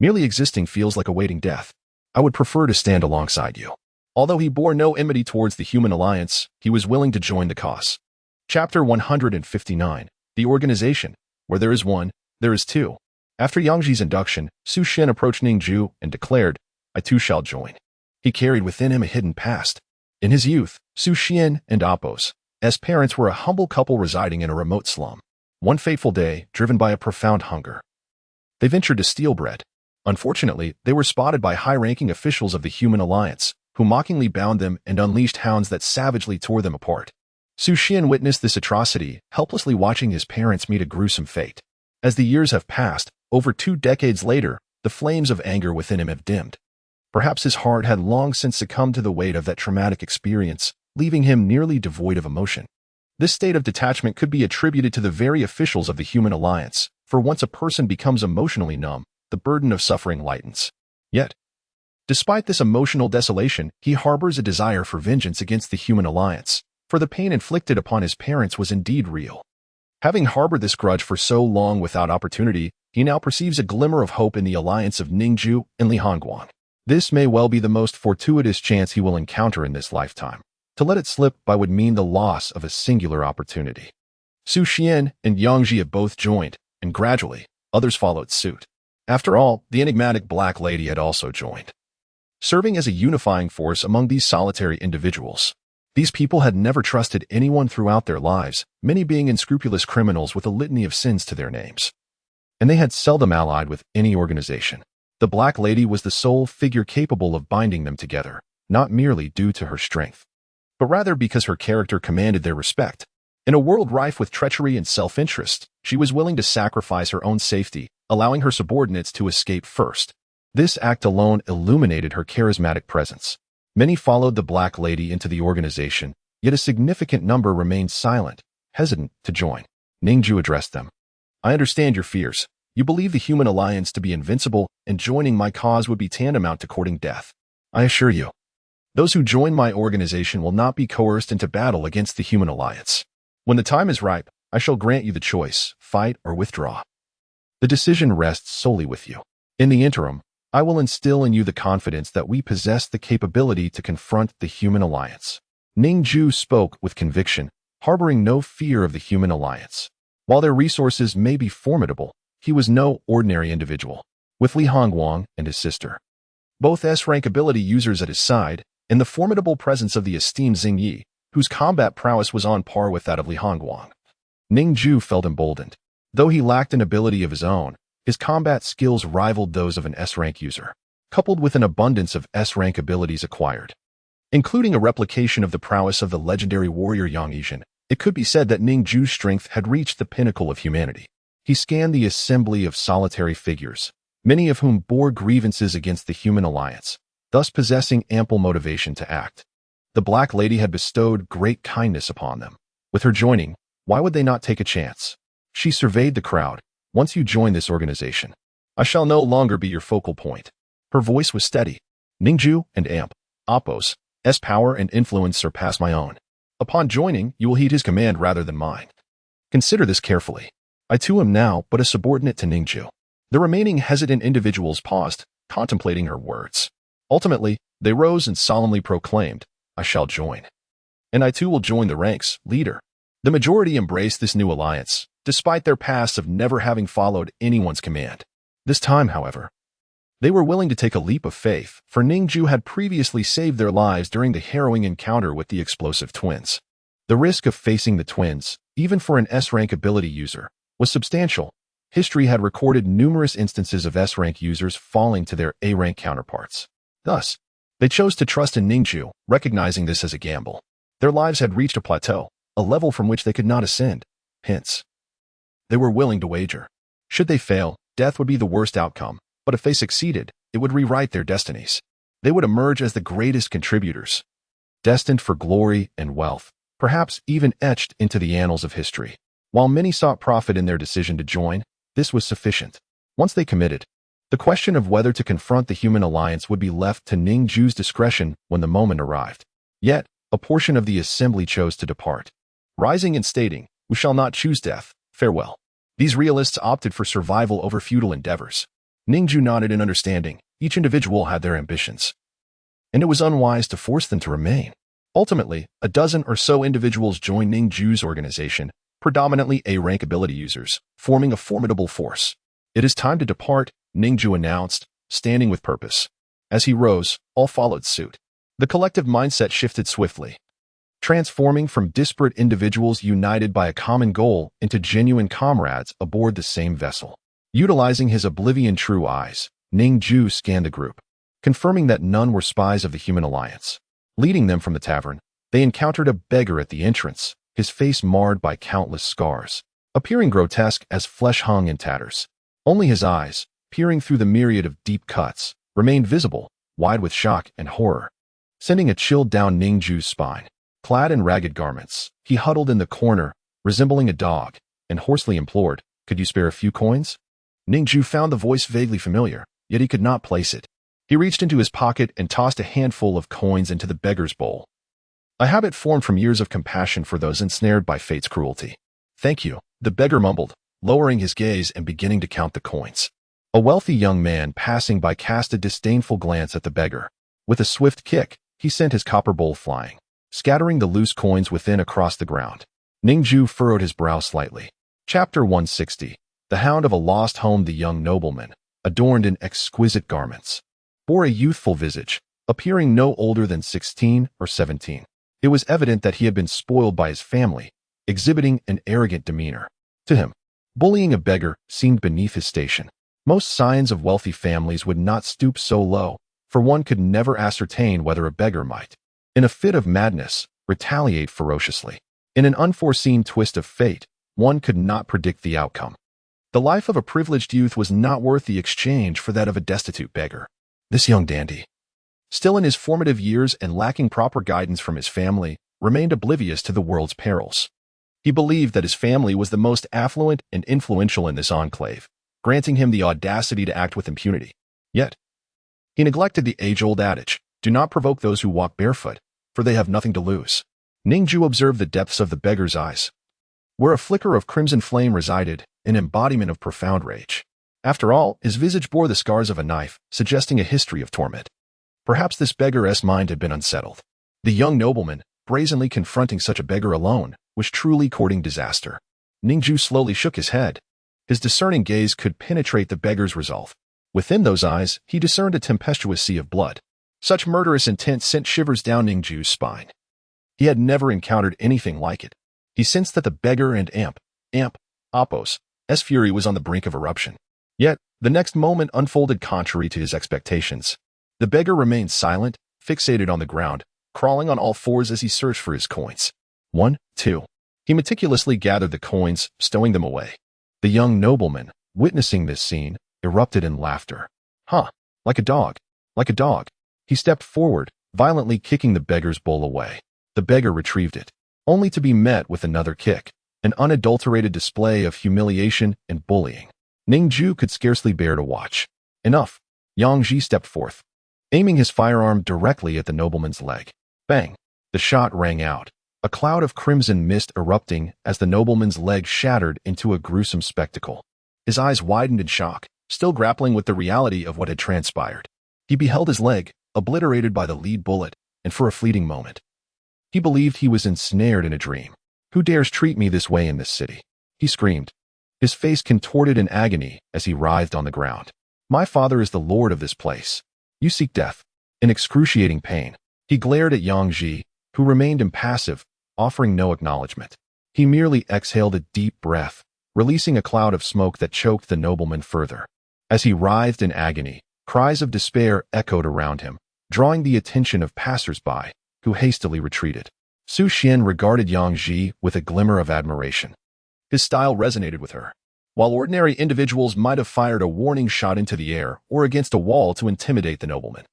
Merely existing feels like awaiting death. I would prefer to stand alongside you. Although he bore no enmity towards the human alliance, he was willing to join the cause. Chapter 159. The Organization. Where there is one, there is two. After Yang Ji's induction, Su Xin approached Ning Jue and declared, I too shall join. He carried within him a hidden past. In his youth, Su Xian and Apos, as parents, were a humble couple residing in a remote slum. One fateful day, driven by a profound hunger, they ventured to steal bread. Unfortunately, they were spotted by high-ranking officials of the Human Alliance, who mockingly bound them and unleashed hounds that savagely tore them apart. Su Xian witnessed this atrocity, helplessly watching his parents meet a gruesome fate. As the years have passed, over 2 decades later, the flames of anger within him have dimmed. Perhaps his heart had long since succumbed to the weight of that traumatic experience, leaving him nearly devoid of emotion. This state of detachment could be attributed to the very officials of the Human Alliance, for once a person becomes emotionally numb, the burden of suffering lightens. Yet, despite this emotional desolation, he harbors a desire for vengeance against the Human Alliance, for the pain inflicted upon his parents was indeed real. Having harbored this grudge for so long without opportunity, he now perceives a glimmer of hope in the alliance of Ning Jue and Li Hongguang. This may well be the most fortuitous chance he will encounter in this lifetime. To let it slip by would mean the loss of a singular opportunity. Su Xian and Yang Ji have both joined, and gradually, others followed suit. After all, the enigmatic Black Lady had also joined, serving as a unifying force among these solitary individuals. These people had never trusted anyone throughout their lives, many being unscrupulous criminals with a litany of sins to their names. And they had seldom allied with any organization. The Black Lady was the sole figure capable of binding them together, not merely due to her strength, but rather because her character commanded their respect. In a world rife with treachery and self-interest, she was willing to sacrifice her own safety, allowing her subordinates to escape first. This act alone illuminated her charismatic presence. Many followed the Black Lady into the organization, yet a significant number remained silent, hesitant to join. Ning Jue addressed them. I understand your fears. You believe the Human Alliance to be invincible, and joining my cause would be tantamount to courting death. I assure you, those who join my organization will not be coerced into battle against the Human Alliance. When the time is ripe, I shall grant you the choice, fight or withdraw. The decision rests solely with you. In the interim, I will instill in you the confidence that we possess the capability to confront the Human Alliance. Ning Jue spoke with conviction, harboring no fear of the Human Alliance. While their resources may be formidable, he was no ordinary individual. With Li Hongguang and his sister, both S-rank ability users at his side, and the formidable presence of the esteemed Xing Yi, whose combat prowess was on par with that of Li Hongguang, Ning Jue felt emboldened. Though he lacked an ability of his own, his combat skills rivaled those of an S-rank user, coupled with an abundance of S-rank abilities acquired, including a replication of the prowess of the legendary warrior Yang Yizhen. It could be said that Ning Jue's strength had reached the pinnacle of humanity. He scanned the assembly of solitary figures, many of whom bore grievances against the Human Alliance, thus possessing ample motivation to act. The Black Lady had bestowed great kindness upon them. With her joining, why would they not take a chance? She surveyed the crowd. Once you join this organization, I shall no longer be your focal point. Her voice was steady. Ning Jue and Appos, S power and influence surpass my own. Upon joining, you will heed his command rather than mine. Consider this carefully. I too am now but a subordinate to Ning Jue. The remaining hesitant individuals paused, contemplating her words. Ultimately, they rose and solemnly proclaimed, I shall join. And I too will join the ranks, leader. The majority embraced this new alliance, despite their past of never having followed anyone's command. This time, however, they were willing to take a leap of faith, for Ning Jue had previously saved their lives during the harrowing encounter with the explosive twins. The risk of facing the twins, even for an S-rank ability user, was substantial. History had recorded numerous instances of S-rank users falling to their A-rank counterparts. Thus, they chose to trust in Ning Jue, recognizing this as a gamble. Their lives had reached a plateau, a level from which they could not ascend. Hence, they were willing to wager. Should they fail, death would be the worst outcome, but if they succeeded, it would rewrite their destinies. They would emerge as the greatest contributors, destined for glory and wealth, perhaps even etched into the annals of history. While many sought profit in their decision to join, this was sufficient. Once they committed, the question of whether to confront the human alliance would be left to Ning Jue's discretion when the moment arrived. Yet, a portion of the assembly chose to depart, rising and stating, "We shall not choose death. Farewell." These realists opted for survival over futile endeavors. Ning Jue nodded in understanding. Each individual had their ambitions, and it was unwise to force them to remain. Ultimately, a dozen or so individuals joined Ning Jue's organization, predominantly A-rank ability users, forming a formidable force. "It is time to depart," Ning Jue announced, standing with purpose. As he rose, all followed suit. The collective mindset shifted swiftly, transforming from disparate individuals united by a common goal into genuine comrades aboard the same vessel. Utilizing his oblivion-true eyes, Ning Jue scanned the group, confirming that none were spies of the human alliance. Leading them from the tavern, they encountered a beggar at the entrance, his face marred by countless scars, appearing grotesque as flesh hung in tatters. Only his eyes, peering through the myriad of deep cuts, remained visible, wide with shock and horror, sending a chill down Ning Jue's spine. Clad in ragged garments, he huddled in the corner, resembling a dog, and hoarsely implored, "Could you spare a few coins?" Ning Jue found the voice vaguely familiar, yet he could not place it. He reached into his pocket and tossed a handful of coins into the beggar's bowl, a habit formed from years of compassion for those ensnared by fate's cruelty. "Thank you," the beggar mumbled, lowering his gaze and beginning to count the coins. A wealthy young man passing by cast a disdainful glance at the beggar. With a swift kick, he sent his copper bowl flying, scattering the loose coins within across the ground. Ning Jue furrowed his brow slightly. Chapter 160. The Hound of a Lost Home. The young nobleman, adorned in exquisite garments, bore a youthful visage, appearing no older than 16 or 17. It was evident that he had been spoiled by his family, exhibiting an arrogant demeanor. To him, bullying a beggar seemed beneath his station. Most scions of wealthy families would not stoop so low, for one could never ascertain whether a beggar might, in a fit of madness, retaliate ferociously. In an unforeseen twist of fate, one could not predict the outcome. The life of a privileged youth was not worth the exchange for that of a destitute beggar. This young dandy, still in his formative years and lacking proper guidance from his family, remained oblivious to the world's perils. He believed that his family was the most affluent and influential in this enclave, granting him the audacity to act with impunity. Yet, he neglected the age-old adage, "Do not provoke those who walk barefoot, for they have nothing to lose." Ning Jue observed the depths of the beggar's eyes, where a flicker of crimson flame resided, an embodiment of profound rage. After all, his visage bore the scars of a knife, suggesting a history of torment. Perhaps this beggar's mind had been unsettled. The young nobleman, brazenly confronting such a beggar alone, was truly courting disaster. Ning Jue slowly shook his head. His discerning gaze could penetrate the beggar's resolve. Within those eyes, he discerned a tempestuous sea of blood. Such murderous intent sent shivers down Ning Jue's spine. He had never encountered anything like it. He sensed that the beggar and Appos' fury was on the brink of eruption. Yet, the next moment unfolded contrary to his expectations. The beggar remained silent, fixated on the ground, crawling on all fours as he searched for his coins. 1, 2. He meticulously gathered the coins, stowing them away. The young nobleman, witnessing this scene, erupted in laughter. "Huh, like a dog, like a dog." He stepped forward, violently kicking the beggar's bowl away. The beggar retrieved it. only to be met with another kick, an unadulterated display of humiliation and bullying. Ning Jue could scarcely bear to watch. Enough. Yang Ji stepped forth, aiming his firearm directly at the nobleman's leg. Bang! The shot rang out, a cloud of crimson mist erupting as the nobleman's leg shattered into a gruesome spectacle. His eyes widened in shock, still grappling with the reality of what had transpired. He beheld his leg, obliterated by the lead bullet, and for a fleeting moment, he believed he was ensnared in a dream. "Who dares treat me this way in this city?" he screamed, his face contorted in agony as he writhed on the ground. "My father is the lord of this place. You seek death." In excruciating pain, he glared at Yang Ji, who remained impassive, offering no acknowledgement. He merely exhaled a deep breath, releasing a cloud of smoke that choked the nobleman further. As he writhed in agony, cries of despair echoed around him, drawing the attention of passers-by, who hastily retreated. Su Xian regarded Yang Ji with a glimmer of admiration. His style resonated with her. While ordinary individuals might have fired a warning shot into the air or against a wall to intimidate the nobleman,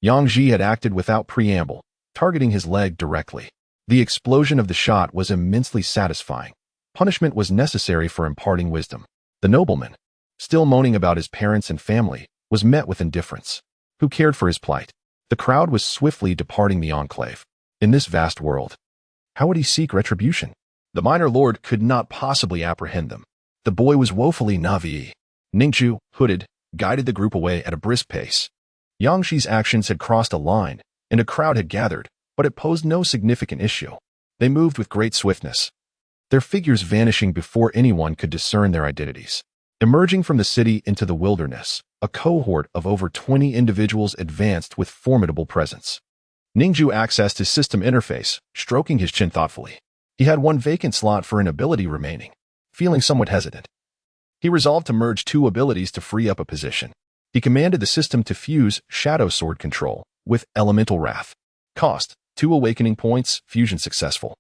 Yang Ji had acted without preamble, targeting his leg directly. The explosion of the shot was immensely satisfying. Punishment was necessary for imparting wisdom. The nobleman, still moaning about his parents and family, was met with indifference. Who cared for his plight? The crowd was swiftly departing the enclave. In this vast world, how would he seek retribution? The minor lord could not possibly apprehend them. The boy was woefully naive. Ning Jue, hooded, guided the group away at a brisk pace. Yang Ji's actions had crossed a line, and a crowd had gathered, but it posed no significant issue. They moved with great swiftness, their figures vanishing before anyone could discern their identities. Emerging from the city into the wilderness, a cohort of over 20 individuals advanced with formidable presence. Ning Jue accessed his system interface, stroking his chin thoughtfully. He had one vacant slot for an ability remaining. Feeling somewhat hesitant, he resolved to merge two abilities to free up a position. He commanded the system to fuse Shadow Sword Control with Elemental Wrath. Cost: 2 awakening points, fusion successful.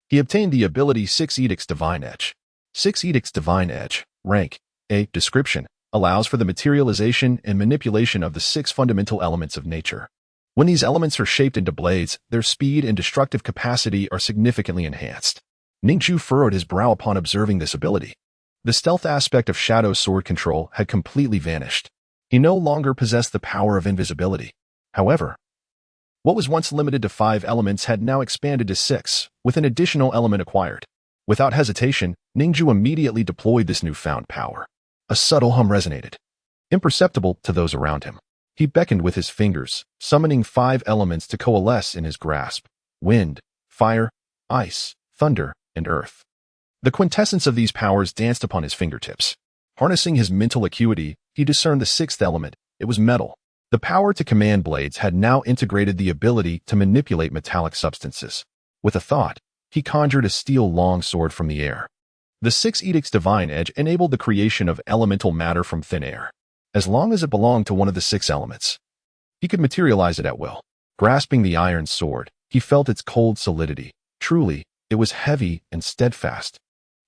He obtained the ability 6 Edicts Divine Edge. 6 Edicts Divine Edge, rank A. Description: allows for the materialization and manipulation of the 6 fundamental elements of nature. When these elements are shaped into blades, their speed and destructive capacity are significantly enhanced. Ning Jue furrowed his brow upon observing this ability. The stealth aspect of Shadow Sword Control had completely vanished. He no longer possessed the power of invisibility. However, what was once limited to 5 elements had now expanded to 6, with an additional element acquired. Without hesitation, Ning Jue immediately deployed this newfound power. A subtle hum resonated, imperceptible to those around him. He beckoned with his fingers, summoning 5 elements to coalesce in his grasp: wind, fire, ice, thunder, and earth. The quintessence of these powers danced upon his fingertips. Harnessing his mental acuity, he discerned the 6th element. It was metal. The power to command blades had now integrated the ability to manipulate metallic substances. With a thought, he conjured a steel longsword from the air. The 6 Edicts Divine Edge enabled the creation of elemental matter from thin air. As long as it belonged to one of the 6 elements, he could materialize it at will. Grasping the iron sword, he felt its cold solidity. Truly, it was heavy and steadfast.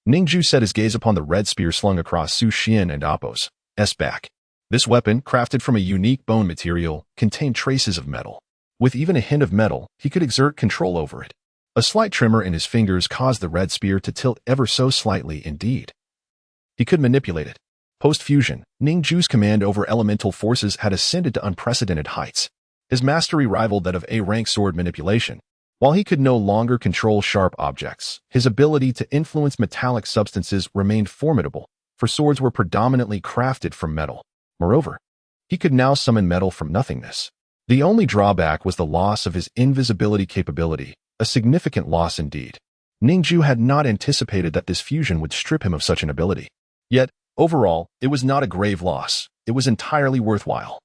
Ning Jue set his gaze upon the red spear slung across Su Xian and Appo's back. This weapon, crafted from a unique bone material, contained traces of metal. With even a hint of metal, he could exert control over it. A slight tremor in his fingers caused the red spear to tilt ever so slightly indeed. He could manipulate it. Post-fusion, Ning Jue's command over elemental forces had ascended to unprecedented heights. His mastery rivaled that of A-rank sword manipulation. While he could no longer control sharp objects, his ability to influence metallic substances remained formidable, for swords were predominantly crafted from metal. Moreover, he could now summon metal from nothingness. The only drawback was the loss of his invisibility capability, a significant loss indeed. Ning Jue had not anticipated that this fusion would strip him of such an ability. Yet, overall, it was not a grave loss. It was entirely worthwhile.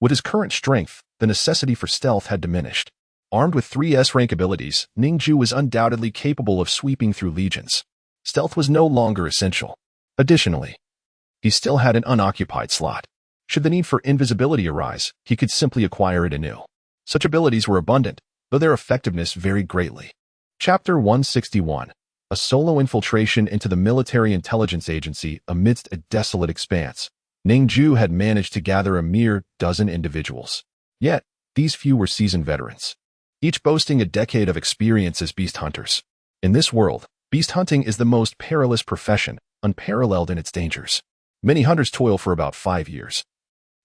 With his current strength, the necessity for stealth had diminished. Armed with 3 S-rank abilities, Ning Jue was undoubtedly capable of sweeping through legions. Stealth was no longer essential. Additionally, he still had an unoccupied slot. Should the need for invisibility arise, he could simply acquire it anew. Such abilities were abundant, though their effectiveness varied greatly. Chapter 161. A solo infiltration into the military intelligence agency amidst a desolate expanse. Ning Jue had managed to gather a mere dozen individuals. Yet, these few were seasoned veterans, each boasting a decade of experience as beast hunters. In this world, beast hunting is the most perilous profession, unparalleled in its dangers. Many hunters toil for about 5 years,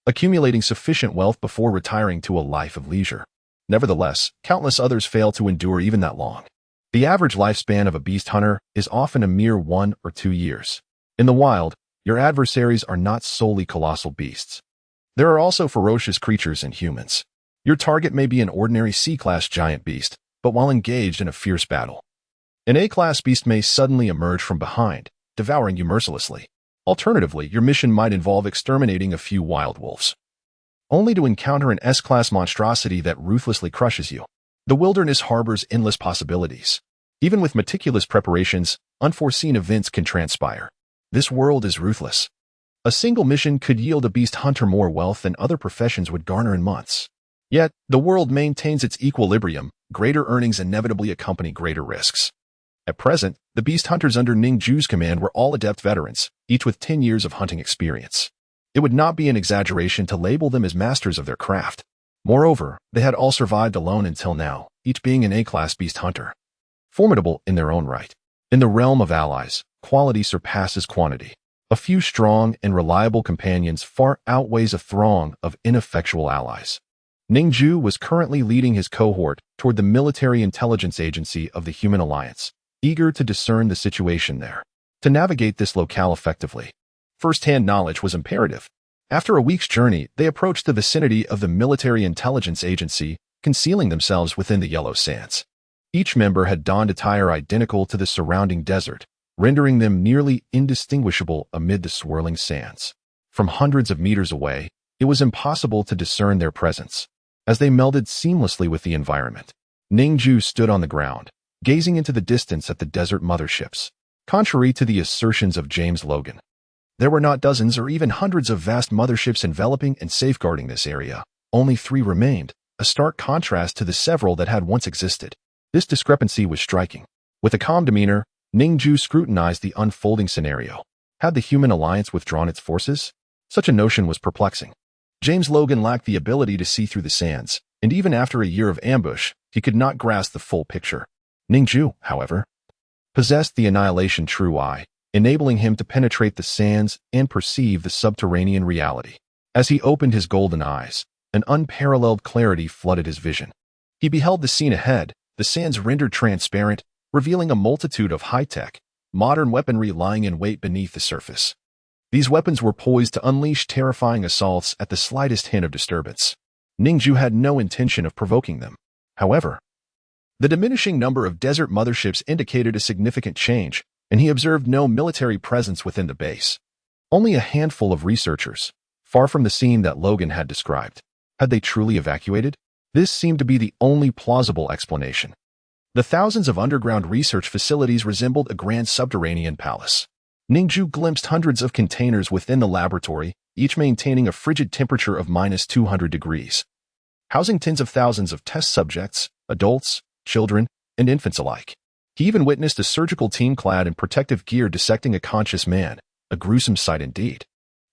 accumulating sufficient wealth before retiring to a life of leisure. Nevertheless, countless others fail to endure even that long. The average lifespan of a beast hunter is often a mere 1 or 2 years. In the wild, your adversaries are not solely colossal beasts. There are also ferocious creatures and humans. Your target may be an ordinary C-class giant beast, but while engaged in a fierce battle, an A-class beast may suddenly emerge from behind, devouring you mercilessly. Alternatively, your mission might involve exterminating a few wild wolves, only to encounter an S-class monstrosity that ruthlessly crushes you. The wilderness harbors endless possibilities. Even with meticulous preparations, unforeseen events can transpire. This world is ruthless. A single mission could yield a beast hunter more wealth than other professions would garner in months. Yet, the world maintains its equilibrium. Greater earnings inevitably accompany greater risks. At present, the beast hunters under Ning Jue's command were all adept veterans, each with 10 years of hunting experience. It would not be an exaggeration to label them as masters of their craft. Moreover, they had all survived alone until now, each being an A-class beast hunter, formidable in their own right. In the realm of allies, quality surpasses quantity. A few strong and reliable companions far outweighs a throng of ineffectual allies. Ning Jue was currently leading his cohort toward the military intelligence agency of the Human Alliance, eager to discern the situation there. To navigate this locale effectively, first-hand knowledge was imperative. After a week's journey, they approached the vicinity of the military intelligence agency, concealing themselves within the yellow sands. Each member had donned attire identical to the surrounding desert, rendering them nearly indistinguishable amid the swirling sands. From hundreds of meters away, it was impossible to discern their presence. As they melded seamlessly with the environment, Ning Jue stood on the ground, gazing into the distance at the desert motherships. Contrary to the assertions of James Logan, there were not dozens or even hundreds of vast motherships enveloping and safeguarding this area. Only 3 remained, a stark contrast to the several that had once existed. This discrepancy was striking. With a calm demeanor, Ning Jue scrutinized the unfolding scenario. Had the Human Alliance withdrawn its forces? Such a notion was perplexing. James Logan lacked the ability to see through the sands, and even after a year of ambush, he could not grasp the full picture. Ning Jue, however, possessed the annihilation true eye, enabling him to penetrate the sands and perceive the subterranean reality. As he opened his golden eyes, an unparalleled clarity flooded his vision. He beheld the scene ahead, the sands rendered transparent, revealing a multitude of high-tech, modern weaponry lying in wait beneath the surface. These weapons were poised to unleash terrifying assaults at the slightest hint of disturbance. Ning Jue had no intention of provoking them. However, the diminishing number of desert motherships indicated a significant change, and he observed no military presence within the base. Only a handful of researchers, far from the scene that Logan had described. Had they truly evacuated? This seemed to be the only plausible explanation. The thousands of underground research facilities resembled a grand subterranean palace. Ning Jue glimpsed hundreds of containers within the laboratory, each maintaining a frigid temperature of -200 degrees, housing tens of thousands of test subjects, adults, children, and infants alike. He even witnessed a surgical team clad in protective gear dissecting a conscious man, a gruesome sight indeed.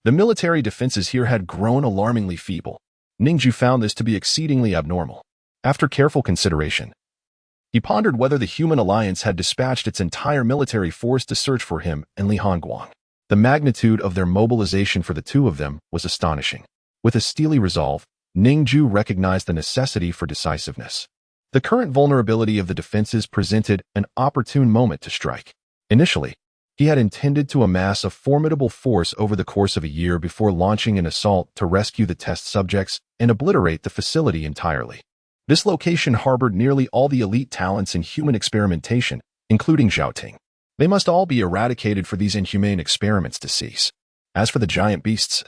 The military defenses here had grown alarmingly feeble. Ning Jue found this to be exceedingly abnormal. After careful consideration, he pondered whether the Human Alliance had dispatched its entire military force to search for him and Li Hongguang. The magnitude of their mobilization for the two of them was astonishing. With a steely resolve, Ning Jue recognized the necessity for decisiveness. The current vulnerability of the defenses presented an opportune moment to strike. Initially, he had intended to amass a formidable force over the course of a year before launching an assault to rescue the test subjects and obliterate the facility entirely. This location harbored nearly all the elite talents in human experimentation, including Zhaoting. They must all be eradicated for these inhumane experiments to cease. As for the giant beasts,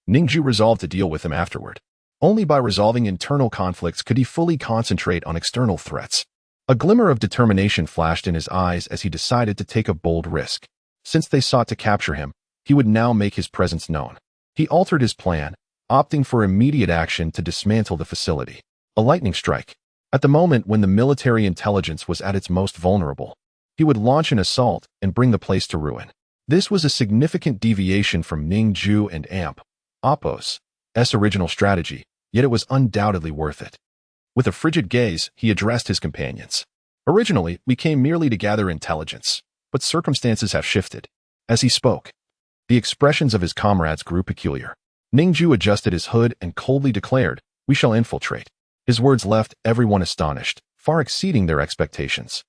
Ning Jue resolved to deal with them afterward. Only by resolving internal conflicts could he fully concentrate on external threats. A glimmer of determination flashed in his eyes as he decided to take a bold risk. Since they sought to capture him, he would now make his presence known. He altered his plan, opting for immediate action to dismantle the facility. A lightning strike. At the moment when the military intelligence was at its most vulnerable, he would launch an assault and bring the place to ruin. This was a significant deviation from Ning Jue and Oppo's original strategy, yet it was undoubtedly worth it. With a frigid gaze, he addressed his companions. Originally, we came merely to gather intelligence, but circumstances have shifted. As he spoke, the expressions of his comrades grew peculiar. Ning Jue adjusted his hood and coldly declared, "We shall infiltrate." His words left everyone astonished, far exceeding their expectations.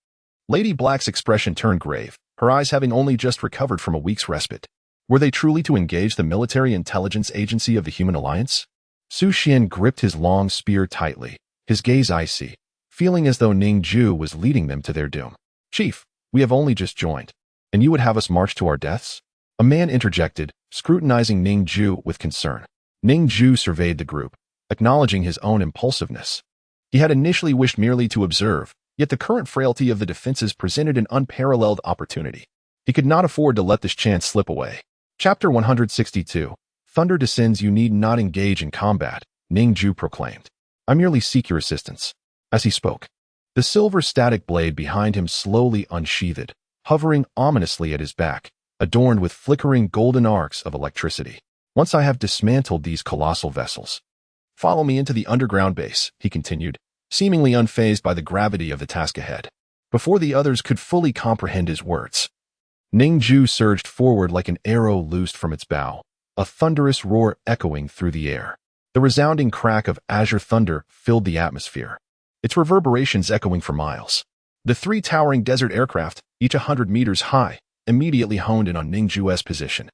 Lady Black's expression turned grave, her eyes having only just recovered from a week's respite. Were they truly to engage the military intelligence agency of the Human Alliance? Su Xian gripped his long spear tightly, his gaze icy, feeling as though Ning Jue was leading them to their doom. "Chief, we have only just joined, and you would have us march to our deaths?" A man interjected, scrutinizing Ning Jue with concern. Ning Jue surveyed the group, acknowledging his own impulsiveness. He had initially wished merely to observe, yet the current frailty of the defenses presented an unparalleled opportunity. He could not afford to let this chance slip away. Chapter 162. Thunder descends. "You need not engage in combat," Ning Jue proclaimed. "I merely seek your assistance." As he spoke, the silver static blade behind him slowly unsheathed, hovering ominously at his back, adorned with flickering golden arcs of electricity. "Once I have dismantled these colossal vessels, follow me into the underground base," he continued, seemingly unfazed by the gravity of the task ahead. Before the others could fully comprehend his words, Ning Jue surged forward like an arrow loosed from its bow, a thunderous roar echoing through the air. The resounding crack of azure thunder filled the atmosphere, its reverberations echoing for miles. The three towering desert aircraft, each 100 meters high, immediately honed in on Ning Jue's position.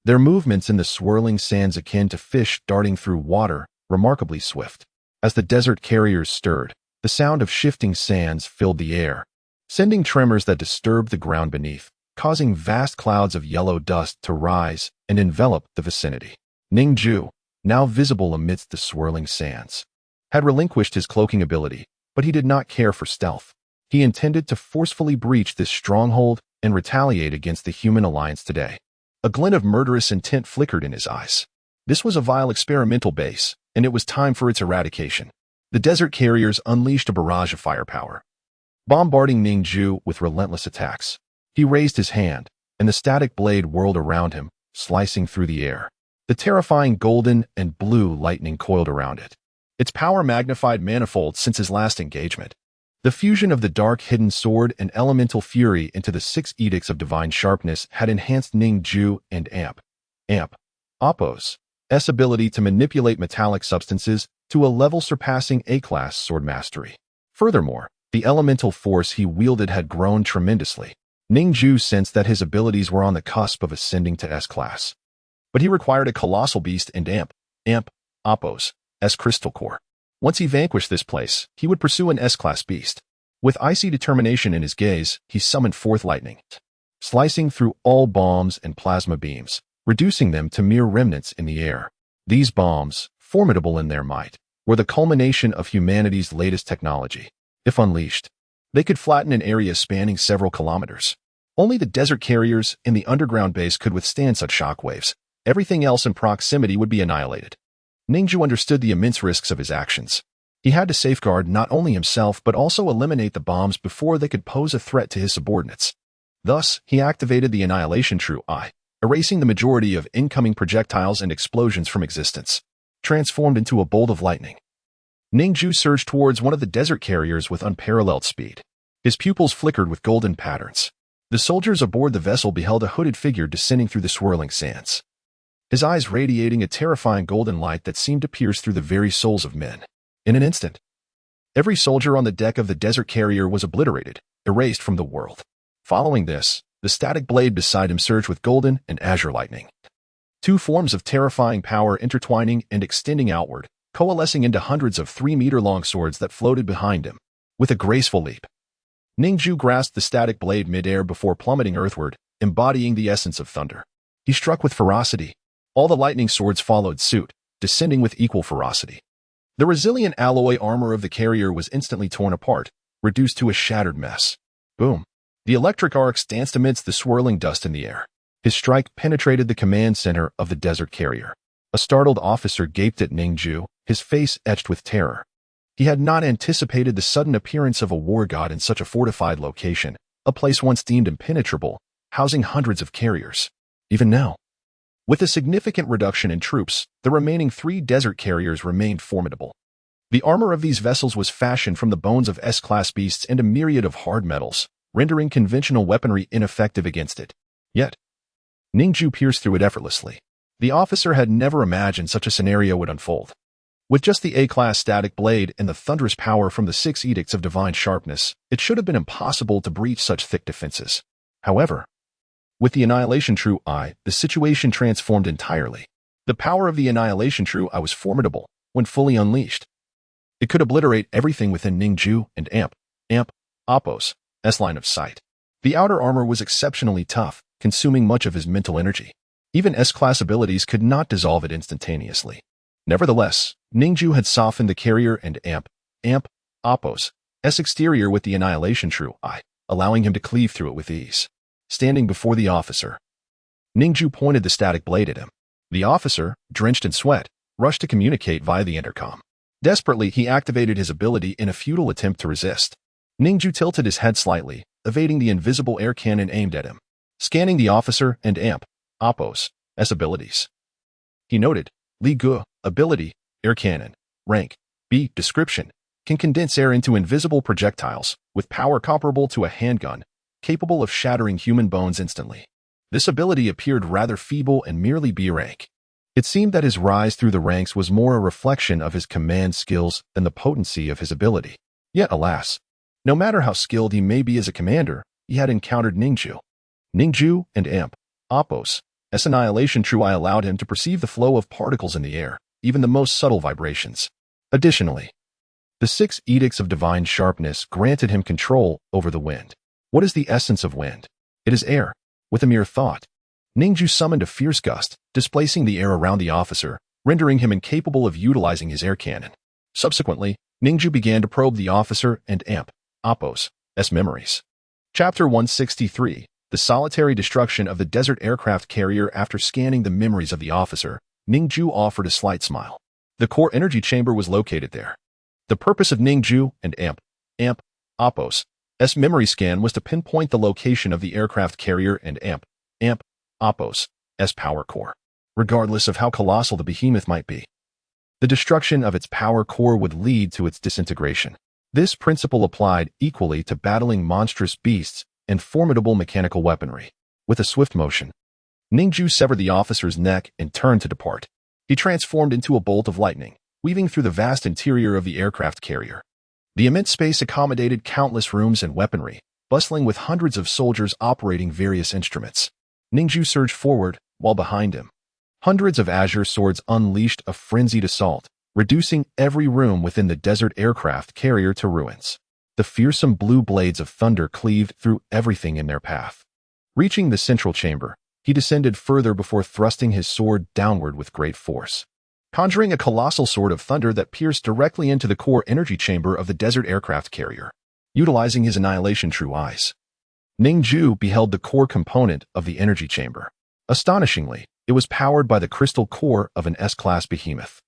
Their movements in the swirling sands akin to fish darting through water, remarkably swift. As the desert carriers stirred, the sound of shifting sands filled the air, sending tremors that disturbed the ground beneath, causing vast clouds of yellow dust to rise and envelop the vicinity. Ning Jue, now visible amidst the swirling sands, had relinquished his cloaking ability, but he did not care for stealth. He intended to forcefully breach this stronghold and retaliate against the Human Alliance today. A glint of murderous intent flickered in his eyes. This was a vile experimental base, and it was time for its eradication. The desert carriers unleashed a barrage of firepower, bombarding Ning Jue with relentless attacks. He raised his hand, and the static blade whirled around him, slicing through the air. The terrifying golden and blue lightning coiled around it, its power magnified manifold since his last engagement. The fusion of the dark hidden sword and elemental fury into the 6 edicts of divine sharpness had enhanced Ning Jue and Apos' ability to manipulate metallic substances to a level surpassing A-class sword mastery. Furthermore, the elemental force he wielded had grown tremendously. Ning Jue sensed that his abilities were on the cusp of ascending to S-class. But he required a colossal beast in Apos' crystal core. Once he vanquished this place, he would pursue an S-class beast. With icy determination in his gaze, he summoned forth lightning, slicing through all bombs and plasma beams, reducing them to mere remnants in the air. These bombs, formidable in their might, were the culmination of humanity's latest technology. If unleashed, they could flatten an area spanning several kilometers. Only the desert carriers and the underground base could withstand such shockwaves. Everything else in proximity would be annihilated. Ning Jue understood the immense risks of his actions. He had to safeguard not only himself but also eliminate the bombs before they could pose a threat to his subordinates. Thus, he activated the Annihilation True Eye, erasing the majority of incoming projectiles and explosions from existence. Transformed into a bolt of lightning, Ning Jue surged towards one of the desert carriers with unparalleled speed. His pupils flickered with golden patterns. The soldiers aboard the vessel beheld a hooded figure descending through the swirling sands, his eyes radiating a terrifying golden light that seemed to pierce through the very souls of men. In an instant, every soldier on the deck of the desert carrier was obliterated, erased from the world. Following this, the static blade beside him surged with golden and azure lightning. 2 forms of terrifying power intertwining and extending outward, coalescing into hundreds of 3-meter-long swords that floated behind him. With a graceful leap, Ning Jue grasped the static blade midair before plummeting earthward, embodying the essence of thunder. He struck with ferocity. All the lightning swords followed suit, descending with equal ferocity. The resilient alloy armor of the carrier was instantly torn apart, reduced to a shattered mess. Boom! The electric arcs danced amidst the swirling dust in the air. His strike penetrated the command center of the desert carrier. A startled officer gaped at Ning Jue, his face etched with terror. He had not anticipated the sudden appearance of a war god in such a fortified location, a place once deemed impenetrable, housing hundreds of carriers. Even now, with a significant reduction in troops, the remaining 3 desert carriers remained formidable. The armor of these vessels was fashioned from the bones of S-class beasts and a myriad of hard metals, rendering conventional weaponry ineffective against it. Yet, Ning Jue pierced through it effortlessly. The officer had never imagined such a scenario would unfold. With just the A-class static blade and the thunderous power from the 6 edicts of divine sharpness, it should have been impossible to breach such thick defenses. However, with the Annihilation True Eye, the situation transformed entirely. The power of the Annihilation True Eye was formidable when fully unleashed. It could obliterate everything within Ning Jue and Apos' line of sight. The outer armor was exceptionally tough, consuming much of his mental energy. Even S-class abilities could not dissolve it instantaneously. Nevertheless, Ning Jue had softened the carrier and Apos' exterior with the Annihilation True Eye, allowing him to cleave through it with ease. Standing before the officer, Ning Jue pointed the static blade at him. The officer, drenched in sweat, rushed to communicate via the intercom. Desperately, he activated his ability in a futile attempt to resist. Ning Jue tilted his head slightly, evading the invisible air cannon aimed at him. Scanning the officer and Apos' abilities, he noted, Li Gu, ability, air cannon, rank, B, description, can condense air into invisible projectiles, with power comparable to a handgun, capable of shattering human bones instantly. This ability appeared rather feeble and merely B rank. It seemed that his rise through the ranks was more a reflection of his command skills than the potency of his ability. Yet, alas, no matter how skilled he may be as a commander, he had encountered Ning Jue. Ning Jue and Apos' Annihilation True Eye allowed him to perceive the flow of particles in the air, even the most subtle vibrations. Additionally, the 6 edicts of divine sharpness granted him control over the wind. What is the essence of wind? It is air. With a mere thought, Ning Jue summoned a fierce gust, displacing the air around the officer, rendering him incapable of utilizing his air cannon. Subsequently, Ning Jue began to probe the officer and Apos' memories. Chapter 163, The Solitary Destruction of the Desert Aircraft Carrier. After scanning the memories of the officer, Ning Jue offered a slight smile. The core energy chamber was located there. The purpose of Ning Jue and Apos' memory scan was to pinpoint the location of the aircraft carrier and Apos' power core, regardless of how colossal the behemoth might be. The destruction of its power core would lead to its disintegration. This principle applied equally to battling monstrous beasts and formidable mechanical weaponry. With a swift motion, Ning Jue severed the officer's neck and turned to depart. He transformed into a bolt of lightning, weaving through the vast interior of the aircraft carrier. The immense space accommodated countless rooms and weaponry, bustling with hundreds of soldiers operating various instruments. Ning Jue surged forward, while behind him, hundreds of azure swords unleashed a frenzied assault, reducing every room within the desert aircraft carrier to ruins. The fearsome blue blades of thunder cleaved through everything in their path. Reaching the central chamber, he descended further before thrusting his sword downward with great force, conjuring a colossal sword of thunder that pierced directly into the core energy chamber of the desert aircraft carrier. Utilizing his Annihilation True Eyes, Ning Jue beheld the core component of the energy chamber. Astonishingly, it was powered by the crystal core of an S-class behemoth.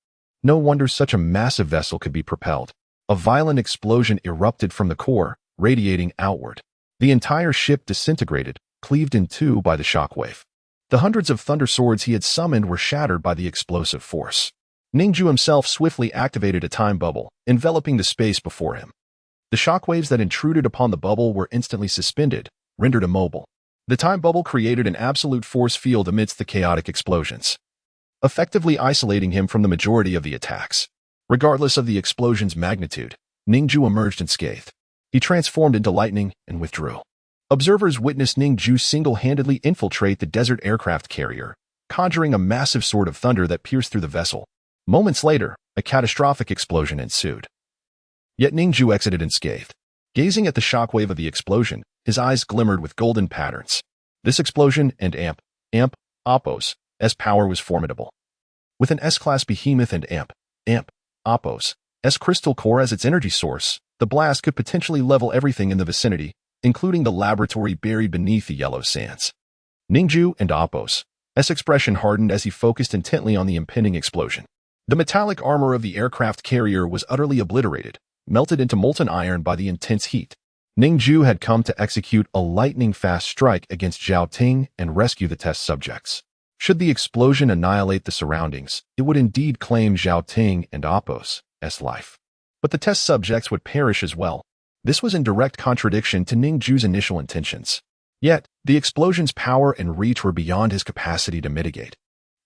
No wonder such a massive vessel could be propelled. A violent explosion erupted from the core, radiating outward. The entire ship disintegrated, cleaved in two by the shockwave. The hundreds of thunder swords he had summoned were shattered by the explosive force. Ning Jue himself swiftly activated a time bubble, enveloping the space before him. The shockwaves that intruded upon the bubble were instantly suspended, rendered immobile. The time bubble created an absolute force field amidst the chaotic explosions, effectively isolating him from the majority of the attacks. Regardless of the explosion's magnitude, Ning Jue emerged unscathed. He transformed into lightning and withdrew. Observers witnessed Ning Jue single-handedly infiltrate the desert aircraft carrier, conjuring a massive sword of thunder that pierced through the vessel. Moments later, a catastrophic explosion ensued. Yet Ning Jue exited unscathed. Gazing at the shockwave of the explosion, his eyes glimmered with golden patterns. This explosion and Apos' power was formidable. With an S-class behemoth and Apos' crystal core as its energy source, the blast could potentially level everything in the vicinity, including the laboratory buried beneath the yellow sands. Ning Jue and Apos' expression hardened as he focused intently on the impending explosion. The metallic armor of the aircraft carrier was utterly obliterated, melted into molten iron by the intense heat. Ning Jue had come to execute a lightning-fast strike against Zhao Ting and rescue the test subjects. Should the explosion annihilate the surroundings, it would indeed claim Zhao Ting and Apos' life. but the test subjects would perish as well. This was in direct contradiction to Ning Jue's initial intentions. Yet, the explosion's power and reach were beyond his capacity to mitigate.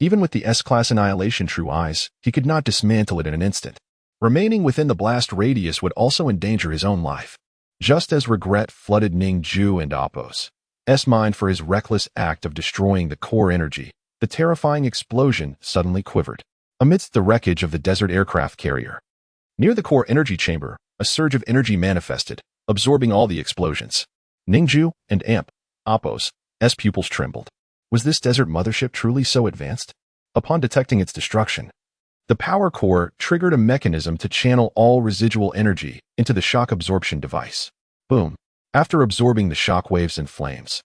Even with the S-class annihilation true eyes, he could not dismantle it in an instant. Remaining within the blast radius would also endanger his own life. Just as regret flooded Ning Jue and Appo's mind for his reckless act of destroying the core energy, the terrifying explosion suddenly quivered. Amidst the wreckage of the desert aircraft carrier, near the core energy chamber, a surge of energy manifested, absorbing all the explosions. Ning Jue and Appo's pupils trembled. Was this desert mothership truly so advanced? Upon detecting its destruction, the power core triggered a mechanism to channel all residual energy into the shock absorption device. Boom. After absorbing the shock waves and flames,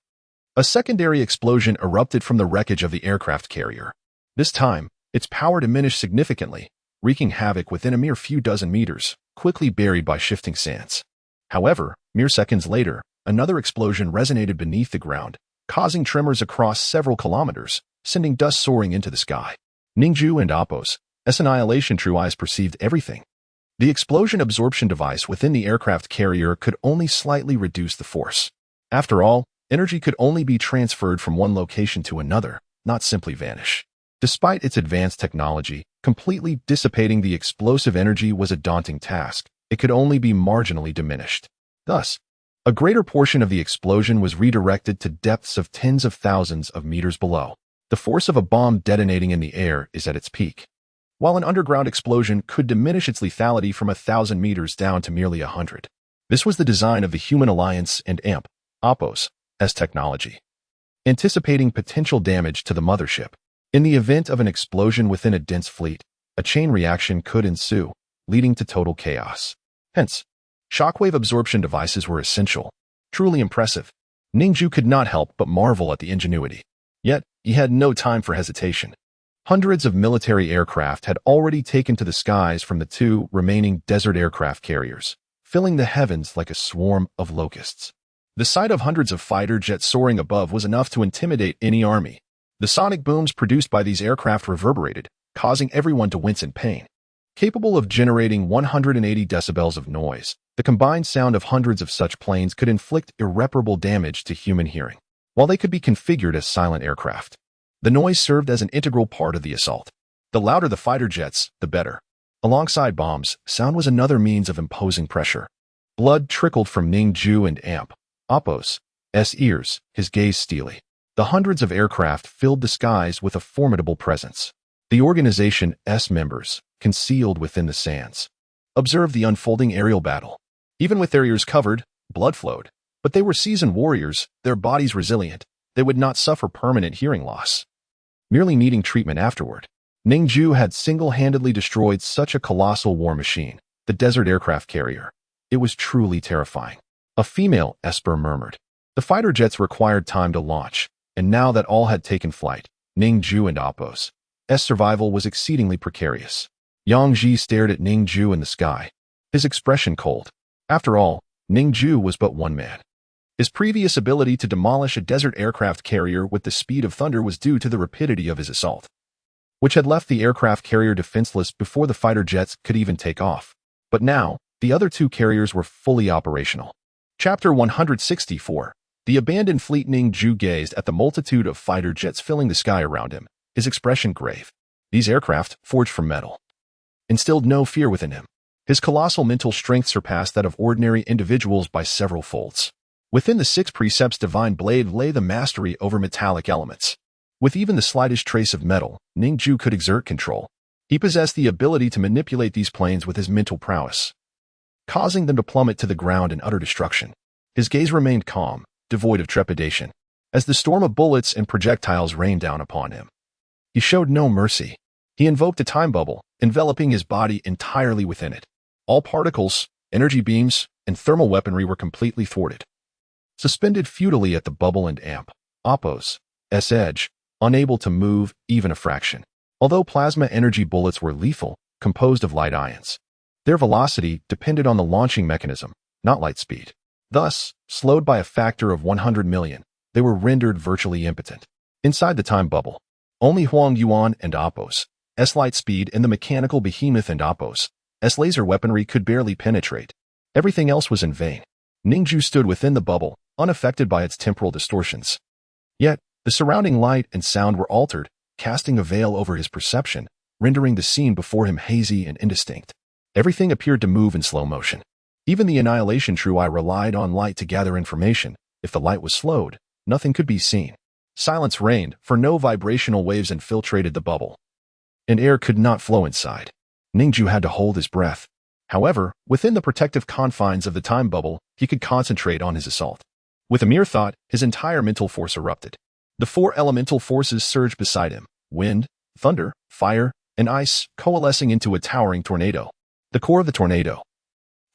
a secondary explosion erupted from the wreckage of the aircraft carrier. This time, its power diminished significantly, wreaking havoc within a mere few dozen meters, quickly buried by shifting sands. However, mere seconds later, another explosion resonated beneath the ground, causing tremors across several kilometers, sending dust soaring into the sky. Ning Jue and Appo's annihilation true eyes perceived everything. The explosion absorption device within the aircraft carrier could only slightly reduce the force. After all, energy could only be transferred from one location to another, not simply vanish. Despite its advanced technology, completely dissipating the explosive energy was a daunting task. It could only be marginally diminished. Thus, a greater portion of the explosion was redirected to depths of tens of thousands of meters below. The force of a bomb detonating in the air is at its peak, while an underground explosion could diminish its lethality from 1,000 meters down to merely 100. This was the design of the Human Alliance and Appo's technology, anticipating potential damage to the mothership. In the event of an explosion within a dense fleet, a chain reaction could ensue, leading to total chaos. Hence, shockwave absorption devices were essential. Truly impressive. Ning Jue could not help but marvel at the ingenuity. Yet, he had no time for hesitation. Hundreds of military aircraft had already taken to the skies from the two remaining desert aircraft carriers, filling the heavens like a swarm of locusts. The sight of hundreds of fighter jets soaring above was enough to intimidate any army. The sonic booms produced by these aircraft reverberated, causing everyone to wince in pain. Capable of generating 180 decibels of noise, the combined sound of hundreds of such planes could inflict irreparable damage to human hearing. While they could be configured as silent aircraft, the noise served as an integral part of the assault. The louder the fighter jets, the better. Alongside bombs, sound was another means of imposing pressure. Blood trickled from Ning Jue and Appo's ears, his gaze steely. The hundreds of aircraft filled the skies with a formidable presence. The organization's members, concealed within the sands, observed the unfolding aerial battle. Even with their ears covered, blood flowed. But they were seasoned warriors, their bodies resilient. They would not suffer permanent hearing loss, merely needing treatment afterward. Ning Jue had single-handedly destroyed such a colossal war machine, the desert aircraft carrier. It was truly terrifying. A female Esper murmured. The fighter jets required time to launch, and now that all had taken flight, Ning Jue and Appo's survival was exceedingly precarious. Yang Ji stared at Ning Jue in the sky, his expression cold. After all, Ning Jue was but one man. His previous ability to demolish a desert aircraft carrier with the speed of thunder was due to the rapidity of his assault, which had left the aircraft carrier defenseless before the fighter jets could even take off. But now, the other two carriers were fully operational. Chapter 164. The abandoned fleet. Ning Jue gazed at the multitude of fighter jets filling the sky around him, his expression grave. These aircraft, forged from metal, instilled no fear within him. His colossal mental strength surpassed that of ordinary individuals by several folds. Within the 6 precepts divine blade lay the mastery over metallic elements. With even the slightest trace of metal, Ning Jue could exert control. He possessed the ability to manipulate these planes with his mental prowess, causing them to plummet to the ground in utter destruction. His gaze remained calm, devoid of trepidation, as the storm of bullets and projectiles rained down upon him. He showed no mercy. He invoked a time bubble, enveloping his body entirely within it. All particles, energy beams, and thermal weaponry were completely thwarted, suspended futilely at the bubble and Appo's edge, unable to move even a fraction. Although plasma energy bullets were lethal, composed of light ions, their velocity depended on the launching mechanism, not light speed. Thus, slowed by a factor of 100 million, they were rendered virtually impotent. Inside the time bubble, only Huang Yuan and Appo's light speed and the mechanical behemoth and Appo's as laser weaponry could barely penetrate. Everything else was in vain. Ning Jue stood within the bubble, unaffected by its temporal distortions. Yet, the surrounding light and sound were altered, casting a veil over his perception, rendering the scene before him hazy and indistinct. Everything appeared to move in slow motion. Even the annihilation true eye relied on light to gather information. If the light was slowed, nothing could be seen. Silence reigned, for no vibrational waves infiltrated the bubble, and air could not flow inside. Ning Jue had to hold his breath. However, within the protective confines of the time bubble, he could concentrate on his assault. With a mere thought, his entire mental force erupted. The 4 elemental forces surged beside him: wind, thunder, fire, and ice, coalescing into a towering tornado. The core of the tornado,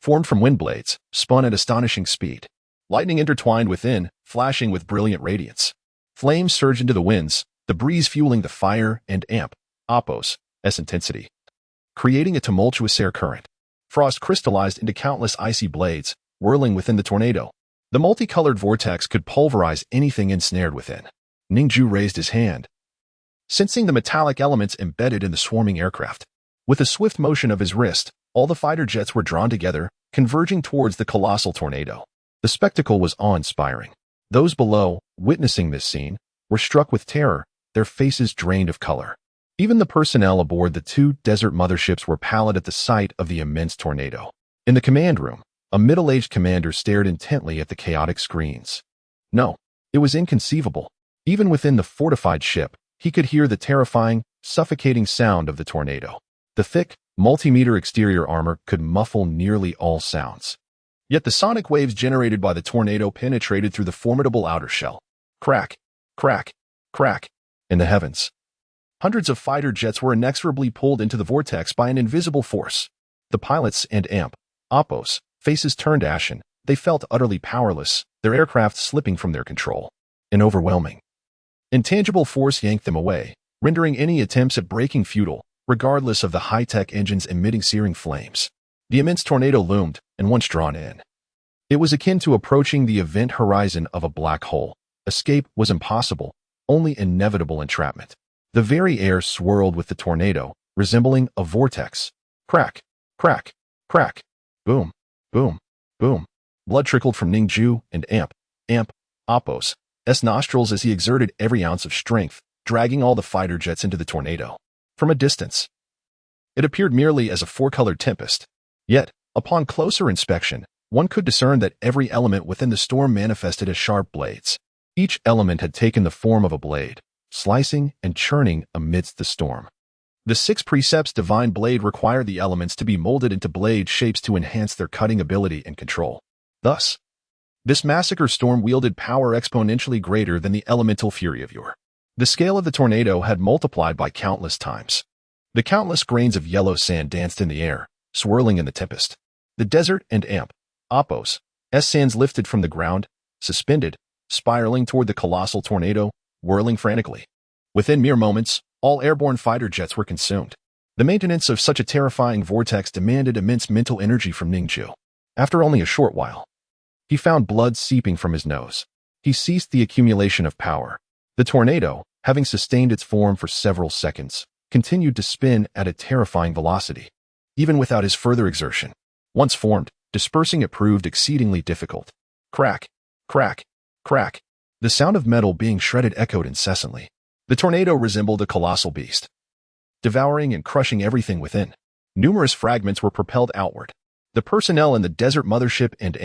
formed from wind blades, spun at astonishing speed. Lightning intertwined within, flashing with brilliant radiance. Flames surged into the winds, the breeze fueling the fire and awakens intensity, creating a tumultuous air current. Frost crystallized into countless icy blades, whirling within the tornado. The multicolored vortex could pulverize anything ensnared within. Ning Jue raised his hand, sensing the metallic elements embedded in the swarming aircraft. With a swift motion of his wrist, all the fighter jets were drawn together, converging towards the colossal tornado. The spectacle was awe-inspiring. Those below, witnessing this scene, were struck with terror, their faces drained of color. Even the personnel aboard the 2 desert motherships were pallid at the sight of the immense tornado. In the command room, a middle-aged commander stared intently at the chaotic screens. No, it was inconceivable. Even within the fortified ship, he could hear the terrifying, suffocating sound of the tornado. The thick, multimeter exterior armor could muffle nearly all sounds. Yet the sonic waves generated by the tornado penetrated through the formidable outer shell. Crack, crack, crack. In the heavens, hundreds of fighter jets were inexorably pulled into the vortex by an invisible force. The pilots and awakens faces turned ashen. They felt utterly powerless, their aircraft slipping from their control. An overwhelming, intangible force yanked them away, rendering any attempts at braking futile, regardless of the high-tech engines emitting searing flames. The immense tornado loomed, and once drawn in, it was akin to approaching the event horizon of a black hole. Escape was impossible, only inevitable entrapment. The very air swirled with the tornado, resembling a vortex. Crack, crack, crack, boom, boom, boom. Blood trickled from Ning Jue and awakens' nostrils as he exerted every ounce of strength, dragging all the fighter jets into the tornado. From a distance, it appeared merely as a 4-colored tempest. Yet, upon closer inspection, one could discern that every element within the storm manifested as sharp blades. Each element had taken the form of a blade, slicing and churning amidst the storm. The 6 precepts divine blade required the elements to be molded into blade shapes to enhance their cutting ability and control. Thus, this massacre storm wielded power exponentially greater than the elemental fury of yore. The scale of the tornado had multiplied by countless times. The countless grains of yellow sand danced in the air, swirling in the tempest. The desert and awakens' sands lifted from the ground, suspended, spiraling toward the colossal tornado, whirling frantically. Within mere moments, all airborne fighter jets were consumed. The maintenance of such a terrifying vortex demanded immense mental energy from Ning Jue. After only a short while, he found blood seeping from his nose. He ceased the accumulation of power. The tornado, having sustained its form for several seconds, continued to spin at a terrifying velocity. Even without his further exertion, once formed, dispersing it proved exceedingly difficult. Crack, crack, crack. The sound of metal being shredded echoed incessantly. The tornado resembled a colossal beast, devouring and crushing everything within. Numerous fragments were propelled outward. The personnel in the desert mothership and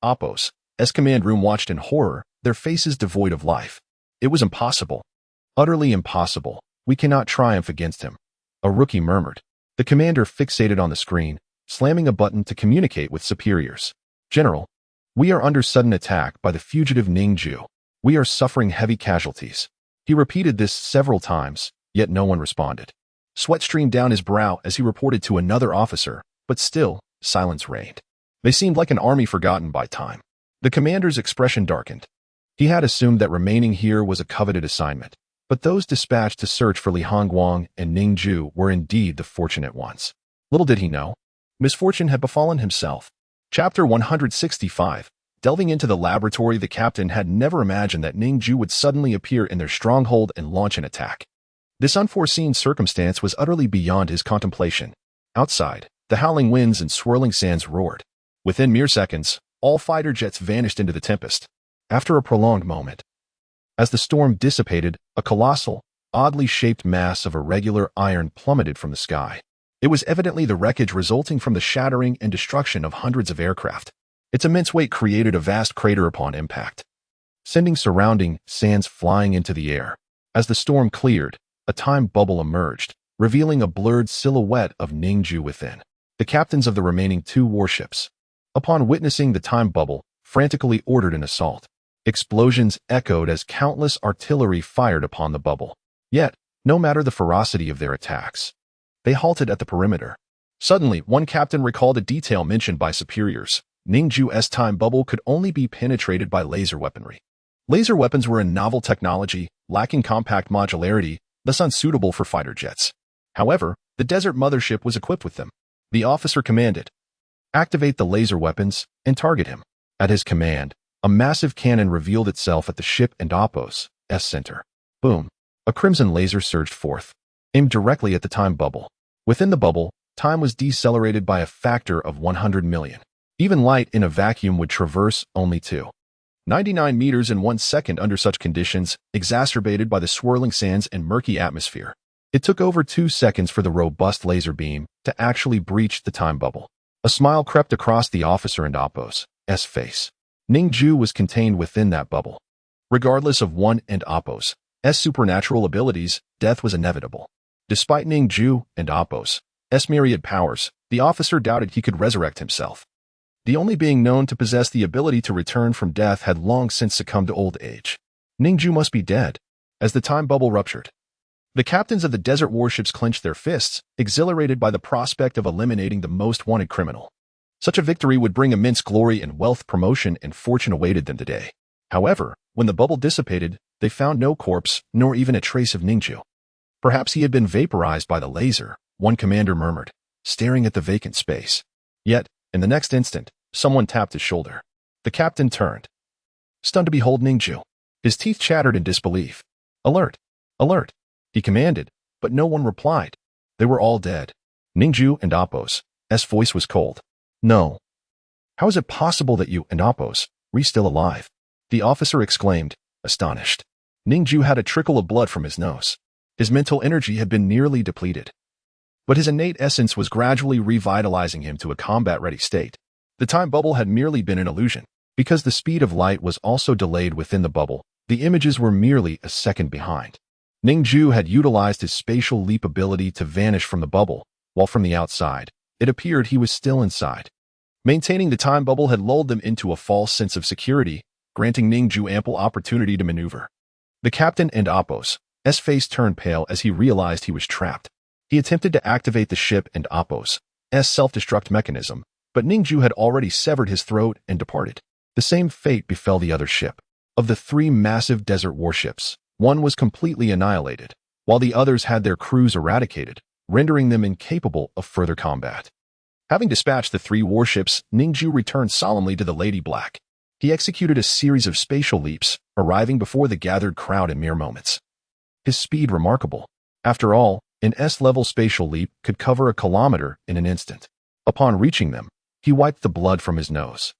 awakens' command room watched in horror, their faces devoid of life. It was impossible. Utterly impossible. We cannot triumph against him, a rookie murmured. The commander fixated on the screen, slamming a button to communicate with superiors. General, we are under sudden attack by the fugitive Ning Jue. We are suffering heavy casualties. He repeated this several times, yet no one responded. Sweat streamed down his brow as he reported to another officer, but still, silence reigned. They seemed like an army forgotten by time. The commander's expression darkened. He had assumed that remaining here was a coveted assignment, but those dispatched to search for Li Hongguang and Ning Jue were indeed the fortunate ones. Little did he know, misfortune had befallen himself. Chapter 165. Delving into the laboratory, the captain had never imagined that Ning Jue would suddenly appear in their stronghold and launch an attack. This unforeseen circumstance was utterly beyond his contemplation. Outside, The howling winds and swirling sands roared. Within mere seconds, all fighter jets vanished into the tempest. After a prolonged moment, as the storm dissipated, a colossal, oddly shaped mass of irregular iron plummeted from the sky. It was evidently the wreckage resulting from the shattering and destruction of hundreds of aircraft. Its immense weight created a vast crater upon impact, sending surrounding sands flying into the air. As the storm cleared, a time bubble emerged, revealing a blurred silhouette of Ning Jue within. The captains of the remaining 2 warships, upon witnessing the time bubble, frantically ordered an assault. Explosions echoed as countless artillery fired upon the bubble. Yet, no matter the ferocity of their attacks, they halted at the perimeter. Suddenly, one captain recalled a detail mentioned by superiors. Ning Jue's time bubble could only be penetrated by laser weaponry. Laser weapons were a novel technology, lacking compact modularity, thus unsuitable for fighter jets. However, the desert mothership was equipped with them. The officer commanded, "Activate the laser weapons and target him." At his command, a massive cannon revealed itself at the ship and Oppo's center. Boom! A crimson laser surged forth, aimed directly at the time bubble. Within the bubble, time was decelerated by a factor of 100 million. Even light in a vacuum would traverse only 2.99 meters in 1 second under such conditions, exacerbated by the swirling sands and murky atmosphere. It took over 2 seconds for the robust laser beam to actually breach the time bubble. A smile crept across the officer and Oppo's face. Ning Jue was contained within that bubble. Regardless of one and Oppo's supernatural abilities, death was inevitable. Despite Ning Jue and Oppo's myriad powers, the officer doubted he could resurrect himself. The only being known to possess the ability to return from death had long since succumbed to old age. Ning Jue must be dead. As the time bubble ruptured, the captains of the desert warships clenched their fists, exhilarated by the prospect of eliminating the most wanted criminal. Such a victory would bring immense glory and wealth, promotion, and fortune awaited them today. However, when the bubble dissipated, they found no corpse, nor even a trace of Ning Jue. Perhaps he had been vaporized by the laser, one commander murmured, staring at the vacant space. Yet, in the next instant, someone tapped his shoulder. The captain turned, stunned to behold Ning Jue. His teeth chattered in disbelief. "Alert! Alert!" he commanded, but no one replied. They were all dead. Ning Jue and Oppo's voice was cold. "No. How is it possible that you and Oppo's are still alive?" the officer exclaimed, astonished. Ning Jue had a trickle of blood from his nose. His mental energy had been nearly depleted, but his innate essence was gradually revitalizing him to a combat-ready state. The time bubble had merely been an illusion. Because the speed of light was also delayed within the bubble, the images were merely a second behind. Ning Jue had utilized his spatial leap ability to vanish from the bubble, while from the outside, it appeared he was still inside. Maintaining the time bubble had lulled them into a false sense of security, granting Ning Jue ample opportunity to maneuver. The captain and Oppo's face turned pale as he realized he was trapped. He attempted to activate the ship and Oppo's self-destruct mechanism, but Ning Jue had already severed his throat and departed. The same fate befell the other ship. Of the 3 massive desert warships, one was completely annihilated, while the others had their crews eradicated, rendering them incapable of further combat. Having dispatched the 3 warships, Ning Jue returned solemnly to the Lady Black. He executed a series of spatial leaps, arriving before the gathered crowd in mere moments. His speed remarkable. After all, an S-level spatial leap could cover a kilometer in an instant. Upon reaching them, he wiped the blood from his nose.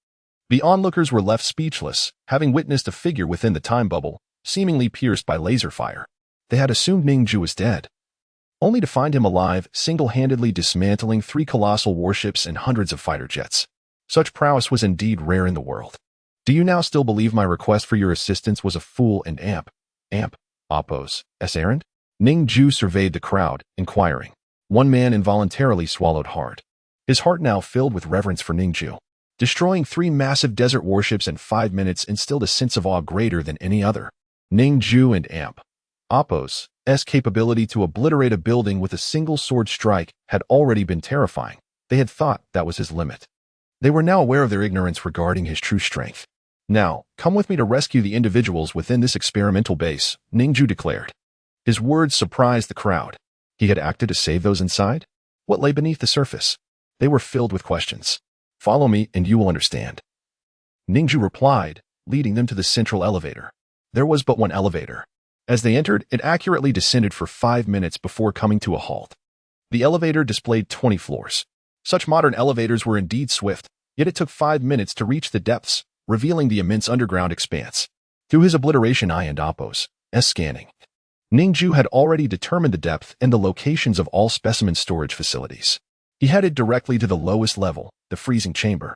The onlookers were left speechless, having witnessed a figure within the time bubble, seemingly pierced by laser fire. They had assumed Ning Jue was dead, only to find him alive, single-handedly dismantling 3 colossal warships and hundreds of fighter jets. Such prowess was indeed rare in the world. Do you now still believe my request for your assistance was a fool and Oppo's errand? Ning Jue surveyed the crowd, inquiring. One man involuntarily swallowed hard. His heart now filled with reverence for Ning Jue. Destroying 3 massive desert warships in 5 minutes instilled a sense of awe greater than any other. Ning Jue and Oppo's capability to obliterate a building with a single sword strike had already been terrifying. They had thought that was his limit. They were now aware of their ignorance regarding his true strength. "Now, come with me to rescue the individuals within this experimental base," Ning Jue declared. His words surprised the crowd. He had acted to save those inside? What lay beneath the surface? They were filled with questions. "Follow me and you will understand," Ning Jue replied, leading them to the central elevator. There was but one elevator. As they entered, it accurately descended for 5 minutes before coming to a halt. The elevator displayed 20 floors. Such modern elevators were indeed swift, yet it took 5 minutes to reach the depths, revealing the immense underground expanse. Through his obliteration eye and Oppo's scanning, Ning Jue had already determined the depth and the locations of all specimen storage facilities. He headed directly to the lowest level, the freezing chamber,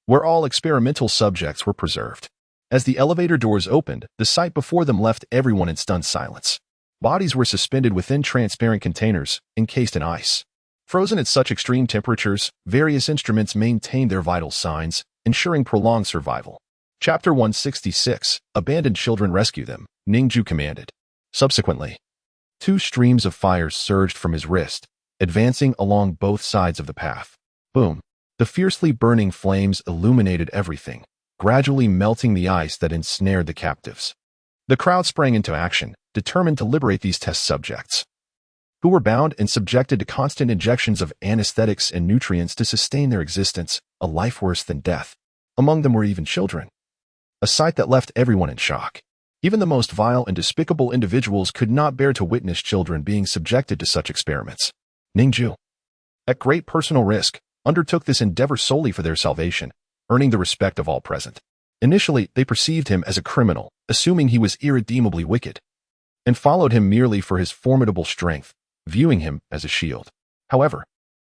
where all experimental subjects were preserved. As the elevator doors opened, the sight before them left everyone in stunned silence. Bodies were suspended within transparent containers, encased in ice. Frozen at such extreme temperatures, various instruments maintained their vital signs, ensuring prolonged survival. Chapter 166, Abandoned Children Rescue Them, Ning Jue commanded. Subsequently, 2 streams of fire surged from his wrist, advancing along both sides of the path. Boom! The fiercely burning flames illuminated everything, gradually melting the ice that ensnared the captives. The crowd sprang into action, determined to liberate these test subjects, who were bound and subjected to constant injections of anesthetics and nutrients to sustain their existence, a life worse than death. Among them were even children. A sight that left everyone in shock. Even the most vile and despicable individuals could not bear to witness children being subjected to such experiments. Ning Jue, at great personal risk, undertook this endeavor solely for their salvation, earning the respect of all present. Initially, they perceived him as a criminal, assuming he was irredeemably wicked, and followed him merely for his formidable strength, viewing him as a shield. However,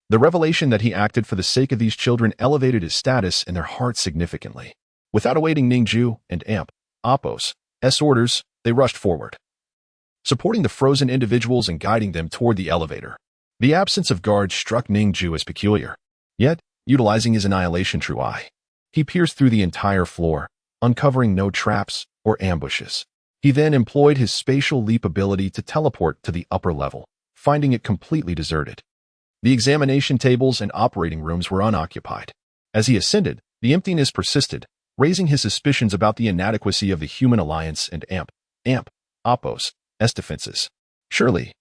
the revelation that he acted for the sake of these children elevated his status in their hearts significantly. Without awaiting Ning Jue and Oppo's orders, they rushed forward, supporting the frozen individuals and guiding them toward the elevator. The absence of guards struck Ning Jue as peculiar. Yet, utilizing his annihilation true eye, he pierced through the entire floor, uncovering no traps or ambushes. He then employed his spatial leap ability to teleport to the upper level, finding it completely deserted. The examination tables and operating rooms were unoccupied. As he ascended, the emptiness persisted, raising his suspicions about the inadequacy of the human alliance and Oppo's defenses. Surely,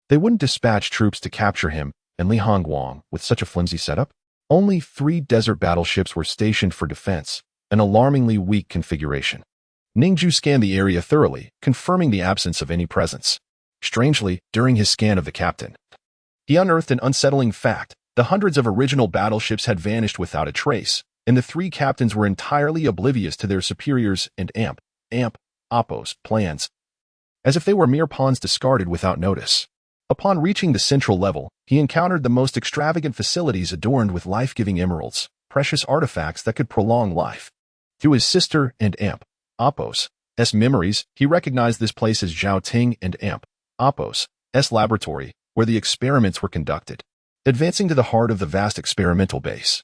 they wouldn't dispatch troops to capture him and Li Hongguang with such a flimsy setup? Only 3 desert battleships were stationed for defense, an alarmingly weak configuration. Ning Jue scanned the area thoroughly, confirming the absence of any presence. Strangely, during his scan of the captain, he unearthed an unsettling fact. The hundreds of original battleships had vanished without a trace, and the 3 captains were entirely oblivious to their superiors and Oppo's plans, as if they were mere pawns discarded without notice. Upon reaching the central level, he encountered the most extravagant facilities adorned with life-giving emeralds, precious artifacts that could prolong life. Through his sister and Oppo's memories, he recognized this place as Zhao Ting and Oppo's laboratory, where the experiments were conducted. Advancing to the heart of the vast experimental base,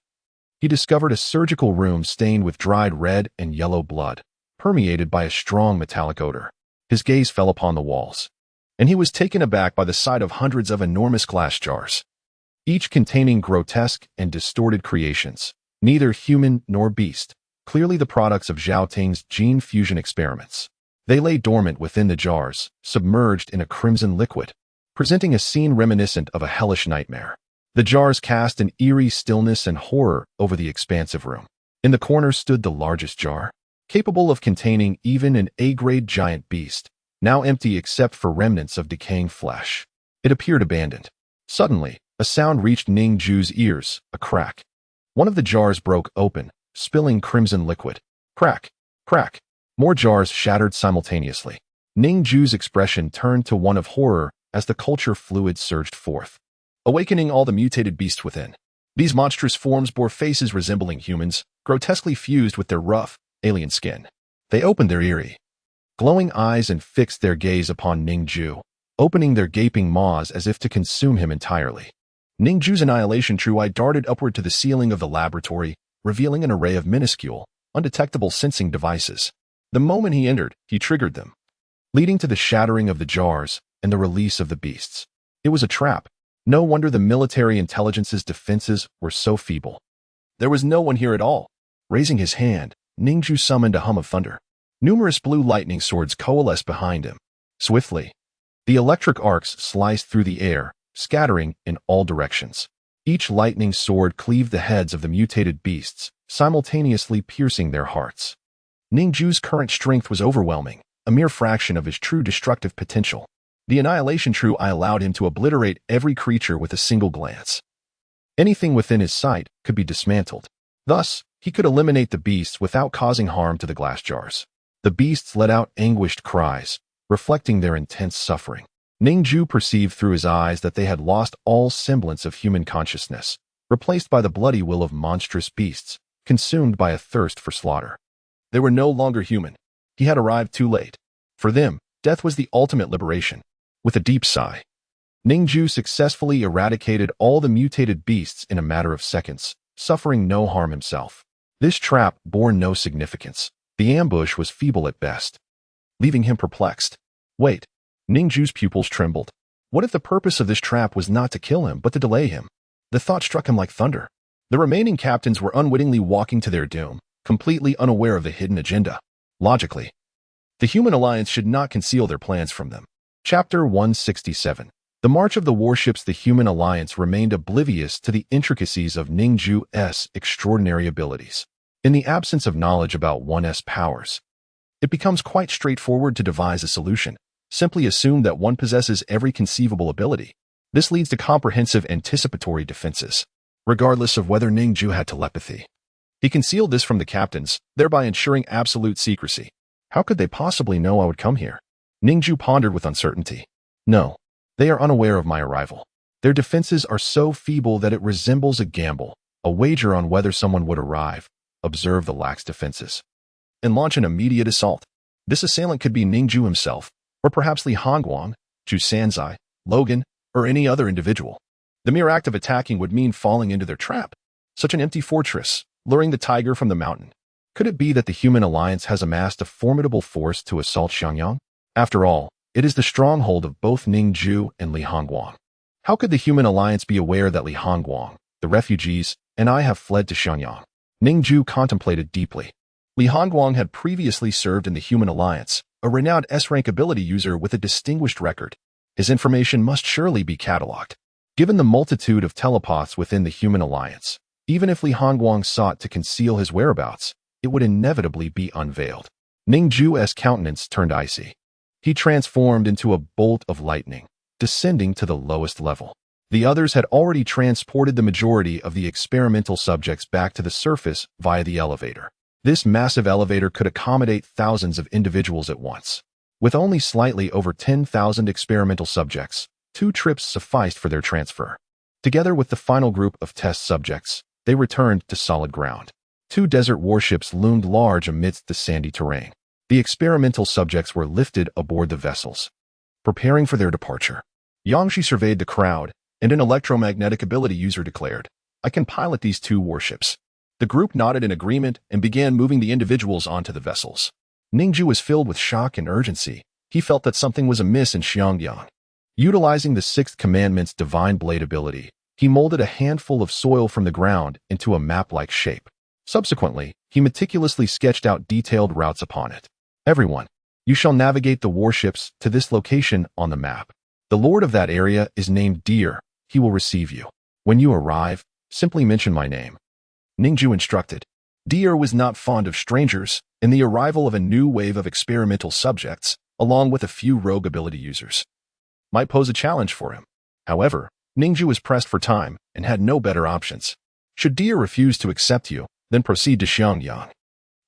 he discovered a surgical room stained with dried red and yellow blood, permeated by a strong metallic odor. His gaze fell upon the walls, and he was taken aback by the sight of hundreds of enormous glass jars, each containing grotesque and distorted creations, neither human nor beast, clearly the products of Zhao Ting's gene fusion experiments. They lay dormant within the jars, submerged in a crimson liquid, presenting a scene reminiscent of a hellish nightmare. The jars cast an eerie stillness and horror over the expansive room. In the corner stood the largest jar, capable of containing even an A-grade giant beast, now empty except for remnants of decaying flesh. It appeared abandoned. Suddenly, a sound reached Ning Jue's ears, a crack. One of the jars broke open, spilling crimson liquid. Crack, crack. More jars shattered simultaneously. Ning Jue's expression turned to one of horror as the culture fluid surged forth, awakening all the mutated beasts within. These monstrous forms bore faces resembling humans, grotesquely fused with their rough, alien skin. They opened their eerie, glowing eyes and fixed their gaze upon Ning Jue, opening their gaping maws as if to consume him entirely. Ning Jue's annihilation true eye darted upward to the ceiling of the laboratory, revealing an array of minuscule, undetectable sensing devices. The moment he entered, he triggered them, leading to the shattering of the jars and the release of the beasts. It was a trap. No wonder the military intelligence's defenses were so feeble. There was no one here at all. Raising his hand, Ning Jue summoned a hum of thunder. Numerous blue lightning swords coalesced behind him. Swiftly, the electric arcs sliced through the air, scattering in all directions. Each lightning sword cleaved the heads of the mutated beasts, simultaneously piercing their hearts. Ning Jue's current strength was overwhelming, a mere fraction of his true destructive potential. The annihilation true eye allowed him to obliterate every creature with a single glance. Anything within his sight could be dismantled. Thus, he could eliminate the beasts without causing harm to the glass jars. The beasts let out anguished cries, reflecting their intense suffering. Ning Jue perceived through his eyes that they had lost all semblance of human consciousness, replaced by the bloody will of monstrous beasts, consumed by a thirst for slaughter. They were no longer human. He had arrived too late. For them, death was the ultimate liberation. With a deep sigh, Ning Jue successfully eradicated all the mutated beasts in a matter of seconds, suffering no harm himself. This trap bore no significance. The ambush was feeble at best, leaving him perplexed. Wait, Ning Jue's pupils trembled. What if the purpose of this trap was not to kill him, but to delay him? The thought struck him like thunder. The remaining captains were unwittingly walking to their doom, completely unaware of the hidden agenda. Logically, the human alliance should not conceal their plans from them. Chapter 167. The march of the warships. The human alliance remained oblivious to the intricacies of Ning Jue's extraordinary abilities. In the absence of knowledge about one's powers, it becomes quite straightforward to devise a solution. Simply assume that one possesses every conceivable ability. This leads to comprehensive anticipatory defenses, regardless of whether Ning Jue had telepathy. He concealed this from the captains, thereby ensuring absolute secrecy. How could they possibly know I would come here? Ning Jue pondered with uncertainty. No, they are unaware of my arrival. Their defenses are so feeble that it resembles a gamble, a wager on whether someone would arrive, observe the lax defenses, and launch an immediate assault. This assailant could be Ning Jue himself, or perhaps Li Hongguang, Zhu Sanzai, Logan, or any other individual. The mere act of attacking would mean falling into their trap. Such an empty fortress, luring the tiger from the mountain. Could it be that the human alliance has amassed a formidable force to assault Xiangyang? After all, it is the stronghold of both Ning Jue and Li Hongguang. How could the human alliance be aware that Li Hongguang, the refugees, and I have fled to Xiangyang? Ning Jue contemplated deeply. Li Hongguang had previously served in the human alliance, a renowned S-rank ability user with a distinguished record. His information must surely be catalogued. Given the multitude of telepaths within the human alliance, even if Li Hongguang sought to conceal his whereabouts, it would inevitably be unveiled. Ning Jue's countenance turned icy. He transformed into a bolt of lightning, descending to the lowest level. The others had already transported the majority of the experimental subjects back to the surface via the elevator. This massive elevator could accommodate thousands of individuals at once. With only slightly over 10,000 experimental subjects, 2 trips sufficed for their transfer. Together with the final group of test subjects, they returned to solid ground. 2 desert warships loomed large amidst the sandy terrain. The experimental subjects were lifted aboard the vessels, preparing for their departure. Yangshi surveyed the crowd, and an electromagnetic ability user declared, "I can pilot these 2 warships." The group nodded in agreement and began moving the individuals onto the vessels. Ning Jue was filled with shock and urgency. He felt that something was amiss in Xiangyang. Utilizing the 6th commandment's divine blade ability, he molded a handful of soil from the ground into a map-like shape. Subsequently, he meticulously sketched out detailed routes upon it. "Everyone, you shall navigate the warships to this location on the map. The lord of that area is named Deer. He will receive you. When you arrive, simply mention my name." Ning Jue instructed. Deer was not fond of strangers, and the arrival of a new wave of experimental subjects, along with a few rogue ability users, might pose a challenge for him. However, Ning Jue was pressed for time and had no better options. Should Deer refuse to accept you, then proceed to Xiangyang.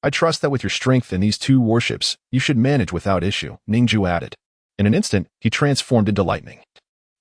"I trust that with your strength in these 2 warships, you should manage without issue," Ning Jue added. In an instant, he transformed into lightning,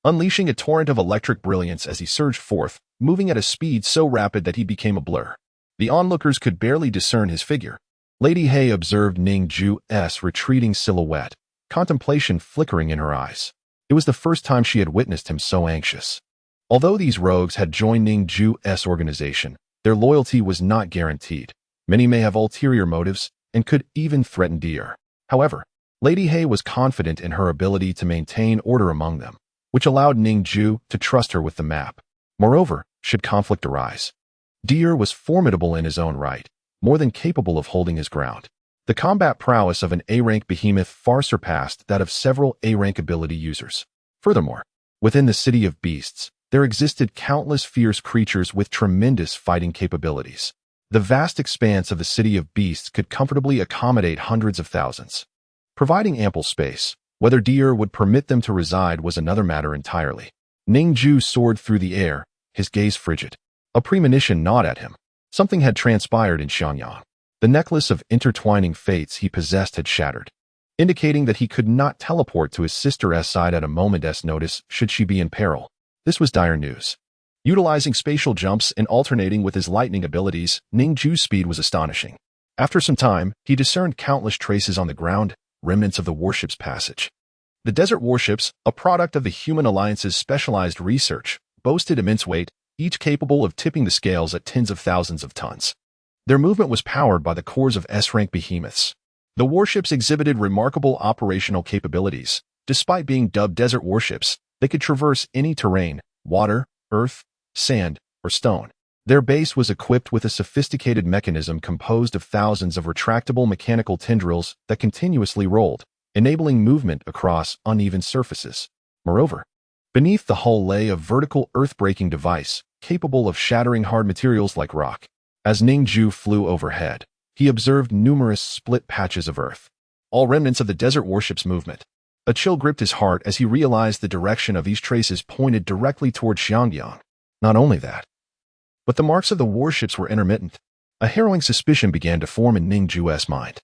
unleashing a torrent of electric brilliance as he surged forth, moving at a speed so rapid that he became a blur. The onlookers could barely discern his figure. Lady He observed Ning Jue's retreating silhouette, contemplation flickering in her eyes. It was the first time she had witnessed him so anxious. Although these rogues had joined Ning Jue's organization, their loyalty was not guaranteed. Many may have ulterior motives and could even threaten Deer. However, Lady He was confident in her ability to maintain order among them, which allowed Ning Jue to trust her with the map. Moreover, should conflict arise, Deer was formidable in his own right, more than capable of holding his ground. The combat prowess of an A-rank behemoth far surpassed that of several A-rank ability users. Furthermore, within the City of Beasts, there existed countless fierce creatures with tremendous fighting capabilities. The vast expanse of the City of Beasts could comfortably accommodate hundreds of thousands. Providing ample space, whether Deer would permit them to reside was another matter entirely. Ning Jue soared through the air, his gaze frigid. A premonition gnawed at him. Something had transpired in Xiangyang. The necklace of intertwining fates he possessed had shattered, indicating that he could not teleport to his sister's side at a moment's notice should she be in peril. This was dire news. Utilizing spatial jumps and alternating with his lightning abilities, Ning Jue's speed was astonishing. After some time, he discerned countless traces on the ground, remnants of the warship's passage. The desert warships, a product of the Human Alliance's specialized research, boasted immense weight, each capable of tipping the scales at tens of thousands of tons. Their movement was powered by the cores of S-rank behemoths. The warships exhibited remarkable operational capabilities. Despite being dubbed desert warships, they could traverse any terrain, water, earth, sand, or stone. Their base was equipped with a sophisticated mechanism composed of thousands of retractable mechanical tendrils that continuously rolled, enabling movement across uneven surfaces. Moreover, beneath the hull lay a vertical earth-breaking device capable of shattering hard materials like rock. As Ning Jue flew overhead, he observed numerous split patches of earth, all remnants of the desert warship's movement. A chill gripped his heart as he realized the direction of these traces pointed directly toward Xiangyang. Not only that, but the marks of the warships were intermittent. A harrowing suspicion began to form in Ning Jue's mind.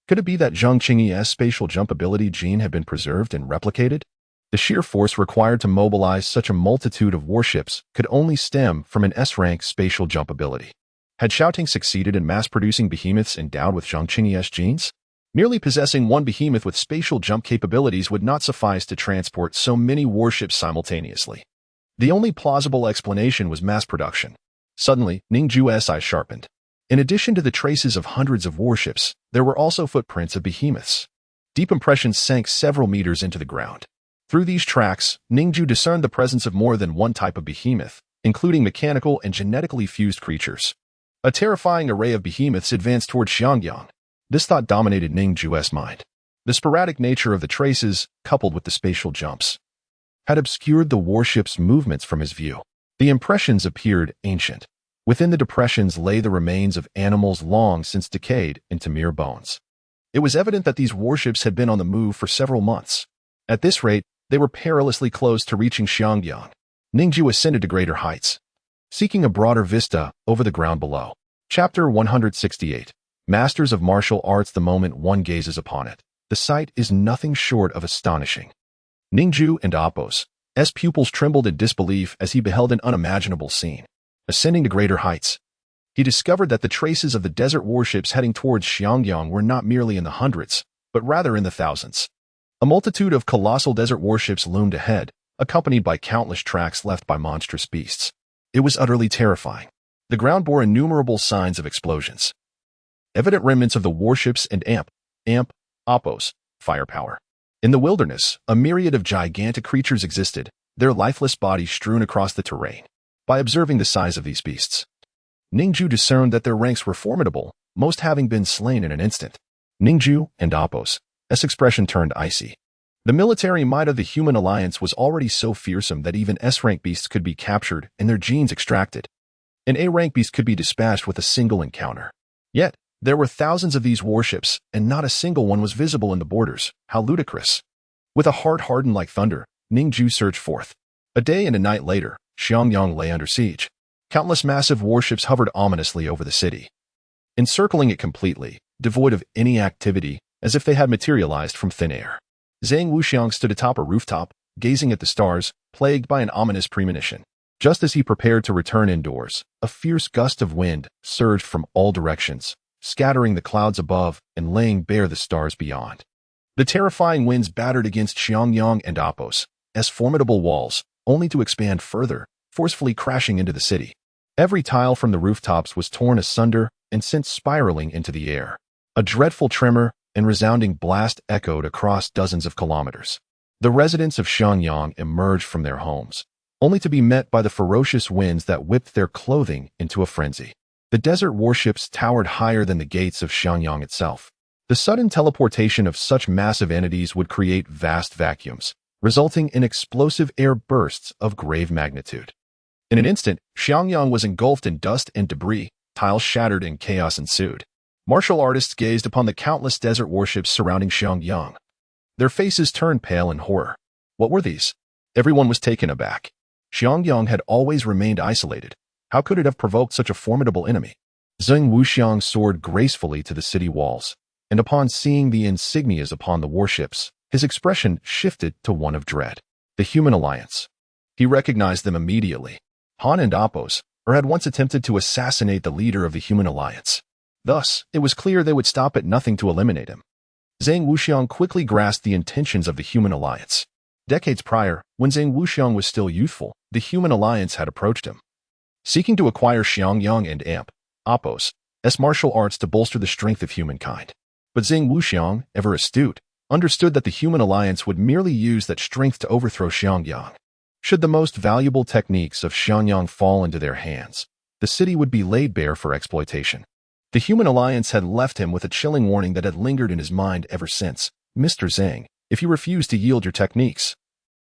Could it be that Zhang Qingyi's spatial jump ability gene had been preserved and replicated? The sheer force required to mobilize such a multitude of warships could only stem from an S-rank spatial jump ability. Had Xiaoting succeeded in mass-producing behemoths endowed with Zhang Qingyi's genes? Merely possessing one behemoth with spatial jump capabilities would not suffice to transport so many warships simultaneously. The only plausible explanation was mass production. Suddenly, Ning Jue's eyes sharpened. In addition to the traces of hundreds of warships, there were also footprints of behemoths. Deep impressions sank several meters into the ground. Through these tracks, Ning Jue discerned the presence of more than one type of behemoth, including mechanical and genetically fused creatures. A terrifying array of behemoths advanced toward Xiangyang. This thought dominated Ning Jue's mind. The sporadic nature of the traces, coupled with the spatial jumps, had obscured the warship's movements from his view. The impressions appeared ancient. Within the depressions lay the remains of animals long since decayed into mere bones. It was evident that these warships had been on the move for several months. At this rate, they were perilously close to reaching Xiangyang. Ning Jue ascended to greater heights, seeking a broader vista over the ground below. Chapter 168. Masters of Martial Arts. The moment one gazes upon it, the sight is nothing short of astonishing. Ning Jue and Appo's pupils trembled in disbelief as he beheld an unimaginable scene. Ascending to greater heights, he discovered that the traces of the desert warships heading towards Xiangyang were not merely in the hundreds, but rather in the thousands. A multitude of colossal desert warships loomed ahead, accompanied by countless tracks left by monstrous beasts. It was utterly terrifying. The ground bore innumerable signs of explosions, evident remnants of the warships and Appo's firepower. In the wilderness, a myriad of gigantic creatures existed, their lifeless bodies strewn across the terrain. By observing the size of these beasts, Ning Jue discerned that their ranks were formidable, most having been slain in an instant. Ning Jue and Appo's expression turned icy. The military might of the Human Alliance was already so fearsome that even S-rank beasts could be captured and their genes extracted. An A-rank beast could be dispatched with a single encounter. Yet, there were thousands of these warships, and not a single one was visible in the borders. How ludicrous. With a heart hardened like thunder, Ning Jue surged forth. A day and a night later, Xiangyang lay under siege. Countless massive warships hovered ominously over the city, encircling it completely, devoid of any activity, as if they had materialized from thin air. Zhang Wuxiang stood atop a rooftop, gazing at the stars, plagued by an ominous premonition. Just as he prepared to return indoors, a fierce gust of wind surged from all directions, scattering the clouds above and laying bare the stars beyond. The terrifying winds battered against Xiangyang and Appo's formidable walls, only to expand further, forcefully crashing into the city. Every tile from the rooftops was torn asunder and sent spiraling into the air. A dreadful tremor and resounding blast echoed across dozens of kilometers. The residents of Xiangyang emerged from their homes, only to be met by the ferocious winds that whipped their clothing into a frenzy. The desert warships towered higher than the gates of Xiangyang itself. The sudden teleportation of such massive entities would create vast vacuums, resulting in explosive air bursts of grave magnitude. In an instant, Xiangyang was engulfed in dust and debris, tiles shattered and chaos ensued. Martial artists gazed upon the countless desert warships surrounding Xiangyang. Their faces turned pale in horror. What were these? Everyone was taken aback. Xiangyang had always remained isolated. How could it have provoked such a formidable enemy? Zheng Wuxiang soared gracefully to the city walls, and upon seeing the insignias upon the warships, his expression shifted to one of dread. The Human Alliance. He recognized them immediately. Han and Apos, had once attempted to assassinate the leader of the Human Alliance. Thus, it was clear they would stop at nothing to eliminate him. Zheng Wuxiang quickly grasped the intentions of the Human Alliance. Decades prior, when Zheng Wuxiang was still youthful, the Human Alliance had approached him, seeking to acquire Xiangyang and Apos, martial arts to bolster the strength of humankind. But Zheng Wuxiang, ever astute, understood that the Human Alliance would merely use that strength to overthrow Xiangyang. Should the most valuable techniques of Xiangyang fall into their hands, the city would be laid bare for exploitation. The Human Alliance had left him with a chilling warning that had lingered in his mind ever since. Mr. Zhang, if you refuse to yield your techniques,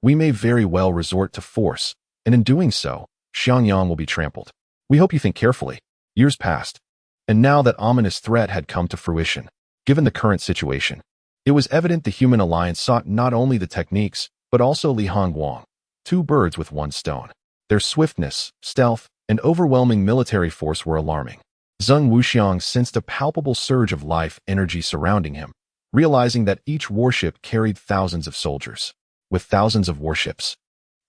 we may very well resort to force, and in doing so, Xiangyang will be trampled. We hope you think carefully. Years passed, and now that ominous threat had come to fruition. Given the current situation, it was evident the Human Alliance sought not only the techniques, but also Li Hongguang, two birds with one stone. Their swiftness, stealth, and overwhelming military force were alarming. Zheng Wuxiang sensed a palpable surge of life energy surrounding him, realizing that each warship carried thousands of soldiers. With thousands of warships,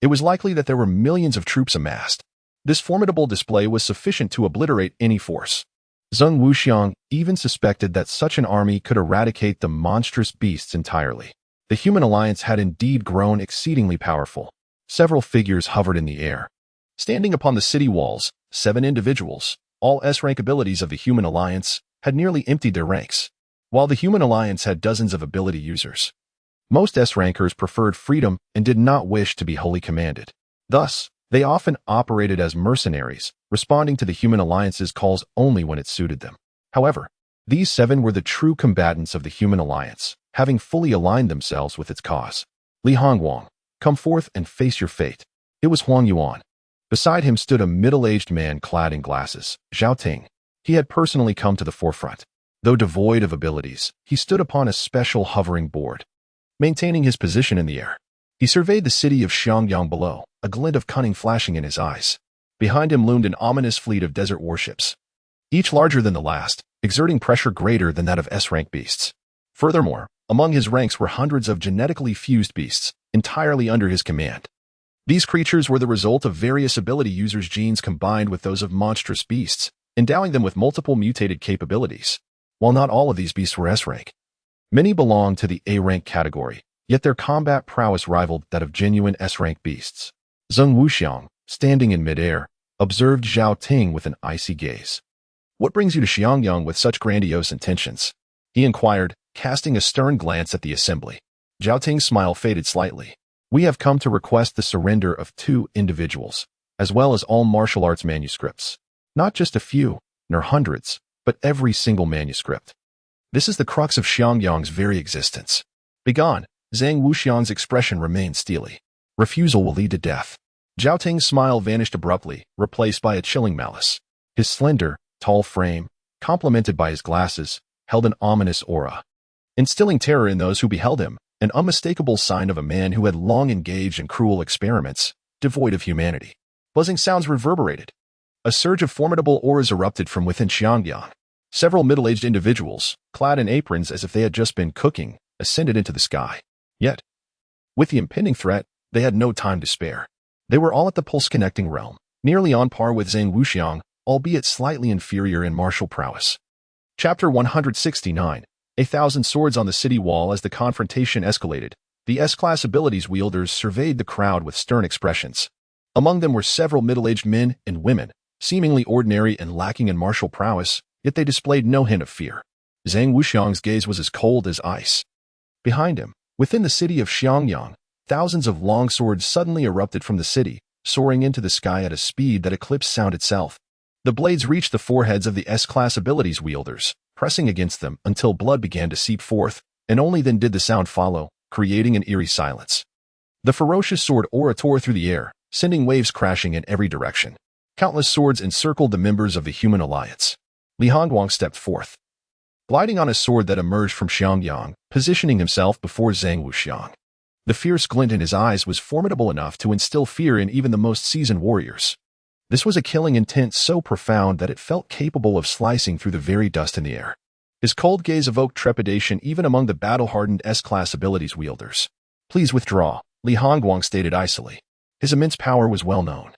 it was likely that there were millions of troops amassed. This formidable display was sufficient to obliterate any force. Zheng Wuxiang even suspected that such an army could eradicate the monstrous beasts entirely. The Human Alliance had indeed grown exceedingly powerful. Several figures hovered in the air. Standing upon the city walls, 7 individuals, all S-rank abilities of the Human Alliance, had nearly emptied their ranks. While the Human Alliance had dozens of ability users, most S-rankers preferred freedom and did not wish to be wholly commanded. Thus, they often operated as mercenaries, responding to the Human Alliance's calls only when it suited them. However, these 7 were the true combatants of the Human Alliance, having fully aligned themselves with its cause. Li Hongguang, come forth and face your fate. It was Huang Yuan. Beside him stood a middle-aged man clad in glasses, Zhao Ting. He had personally come to the forefront. Though devoid of abilities, he stood upon a special hovering board, maintaining his position in the air. He surveyed the city of Xiangyang below, a glint of cunning flashing in his eyes. Behind him loomed an ominous fleet of desert warships, each larger than the last, exerting pressure greater than that of S-rank beasts. Furthermore, among his ranks were hundreds of genetically fused beasts, entirely under his command. These creatures were the result of various ability users' genes combined with those of monstrous beasts, endowing them with multiple mutated capabilities. While not all of these beasts were S-rank, many belonged to the A-rank category, yet their combat prowess rivaled that of genuine S-rank beasts. Zheng Wuxiang, standing in midair, observed Zhao Ting with an icy gaze. What brings you to Xiangyang with such grandiose intentions? He inquired, casting a stern glance at the assembly. Zhao Ting's smile faded slightly. We have come to request the surrender of 2 individuals, as well as all martial arts manuscripts. Not just a few, nor hundreds, but every single manuscript. This is the crux of Xiangyang's very existence. Begone. Zheng Wuxiang's expression remained steely. Refusal will lead to death. Zhao Ting's smile vanished abruptly, replaced by a chilling malice. His slender, tall frame, complemented by his glasses, held an ominous aura, instilling terror in those who beheld him, an unmistakable sign of a man who had long engaged in cruel experiments, devoid of humanity. Buzzing sounds reverberated. A surge of formidable auras erupted from within Xiangyang. Several middle-aged individuals, clad in aprons as if they had just been cooking, ascended into the sky. Yet, with the impending threat, they had no time to spare. They were all at the pulse-connecting realm, nearly on par with Zheng Wuxiang, albeit slightly inferior in martial prowess. Chapter 169. 1,000 swords on the city wall. As the confrontation escalated, the S-class abilities wielders surveyed the crowd with stern expressions. Among them were several middle-aged men and women, seemingly ordinary and lacking in martial prowess, yet they displayed no hint of fear. Zheng Wuxiang's gaze was as cold as ice. Behind him, within the city of Xiangyang, thousands of long swords suddenly erupted from the city, soaring into the sky at a speed that eclipsed sound itself. The blades reached the foreheads of the S-class abilities wielders, pressing against them until blood began to seep forth, and only then did the sound follow, creating an eerie silence. The ferocious sword aura tore through the air, sending waves crashing in every direction. Countless swords encircled the members of the Human Alliance. Li Hongguang stepped forth, gliding on a sword that emerged from Xiangyang, positioning himself before Zheng Wuxiang. The fierce glint in his eyes was formidable enough to instill fear in even the most seasoned warriors. This was a killing intent so profound that it felt capable of slicing through the very dust in the air. His cold gaze evoked trepidation even among the battle-hardened S-class abilities wielders. "Please withdraw," Li Hongguang stated icily. His immense power was well known.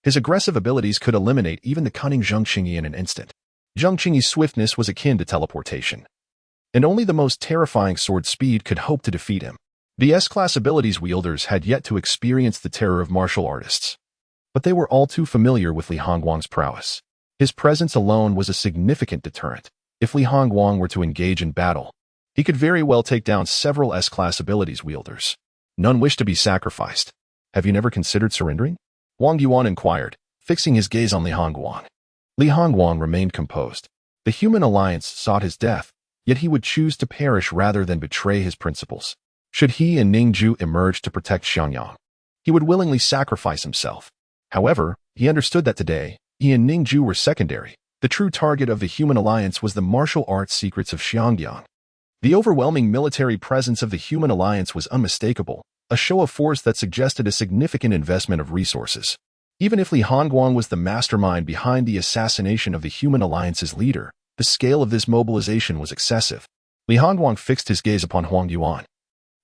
His aggressive abilities could eliminate even the cunning Zheng Qingyi in an instant. Zheng Qingyi's swiftness was akin to teleportation, and only the most terrifying sword speed could hope to defeat him. The S-class abilities wielders had yet to experience the terror of martial artists, but they were all too familiar with Li Hongguang's prowess. His presence alone was a significant deterrent. If Li Hongguang were to engage in battle, he could very well take down several S-class abilities wielders. None wished to be sacrificed. "Have you never considered surrendering?" Wang Yuan inquired, fixing his gaze on Li Hongguang. Li Hongguang remained composed. The human alliance sought his death, yet he would choose to perish rather than betray his principles. Should he and Ning Jue emerge to protect Xiangyang, he would willingly sacrifice himself. However, he understood that today, he and Ning Jue were secondary. The true target of the human alliance was the martial arts secrets of Xiangyang. The overwhelming military presence of the human alliance was unmistakable, a show of force that suggested a significant investment of resources. Even if Li Hongguang was the mastermind behind the assassination of the human alliance's leader, the scale of this mobilization was excessive. Li Hongguang fixed his gaze upon Wang Yuan,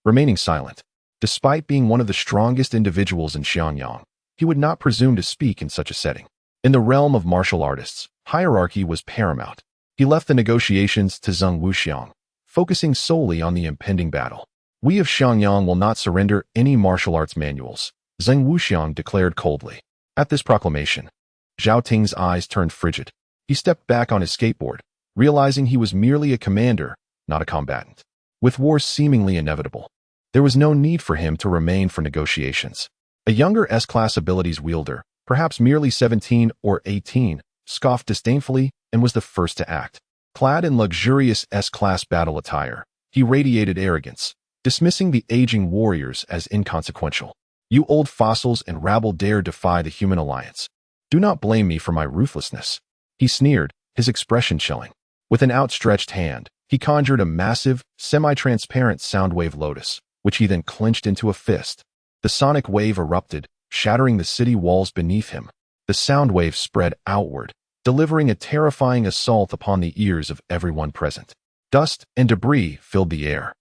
remaining silent. Despite being one of the strongest individuals in Xiangyang, he would not presume to speak in such a setting. In the realm of martial artists, hierarchy was paramount. He left the negotiations to Zheng Wuxiang, focusing solely on the impending battle. "We of Xiangyang will not surrender any martial arts manuals," Zheng Wuxiang declared coldly. At this proclamation, Zhao Ting's eyes turned frigid. He stepped back on his skateboard, realizing he was merely a commander, not a combatant. With war seemingly inevitable, there was no need for him to remain for negotiations. A younger S-class abilities wielder, perhaps merely 17 or 18, scoffed disdainfully and was the first to act. Clad in luxurious S-class battle attire, he radiated arrogance, dismissing the aging warriors as inconsequential. "You old fossils and rabble dare defy the human alliance. Do not blame me for my ruthlessness." He sneered, his expression chilling. With an outstretched hand, he conjured a massive, semi-transparent sound wave lotus, which he then clenched into a fist. The sonic wave erupted, shattering the city walls beneath him. The sound wave spread outward, delivering a terrifying assault upon the ears of everyone present. Dust and debris filled the air.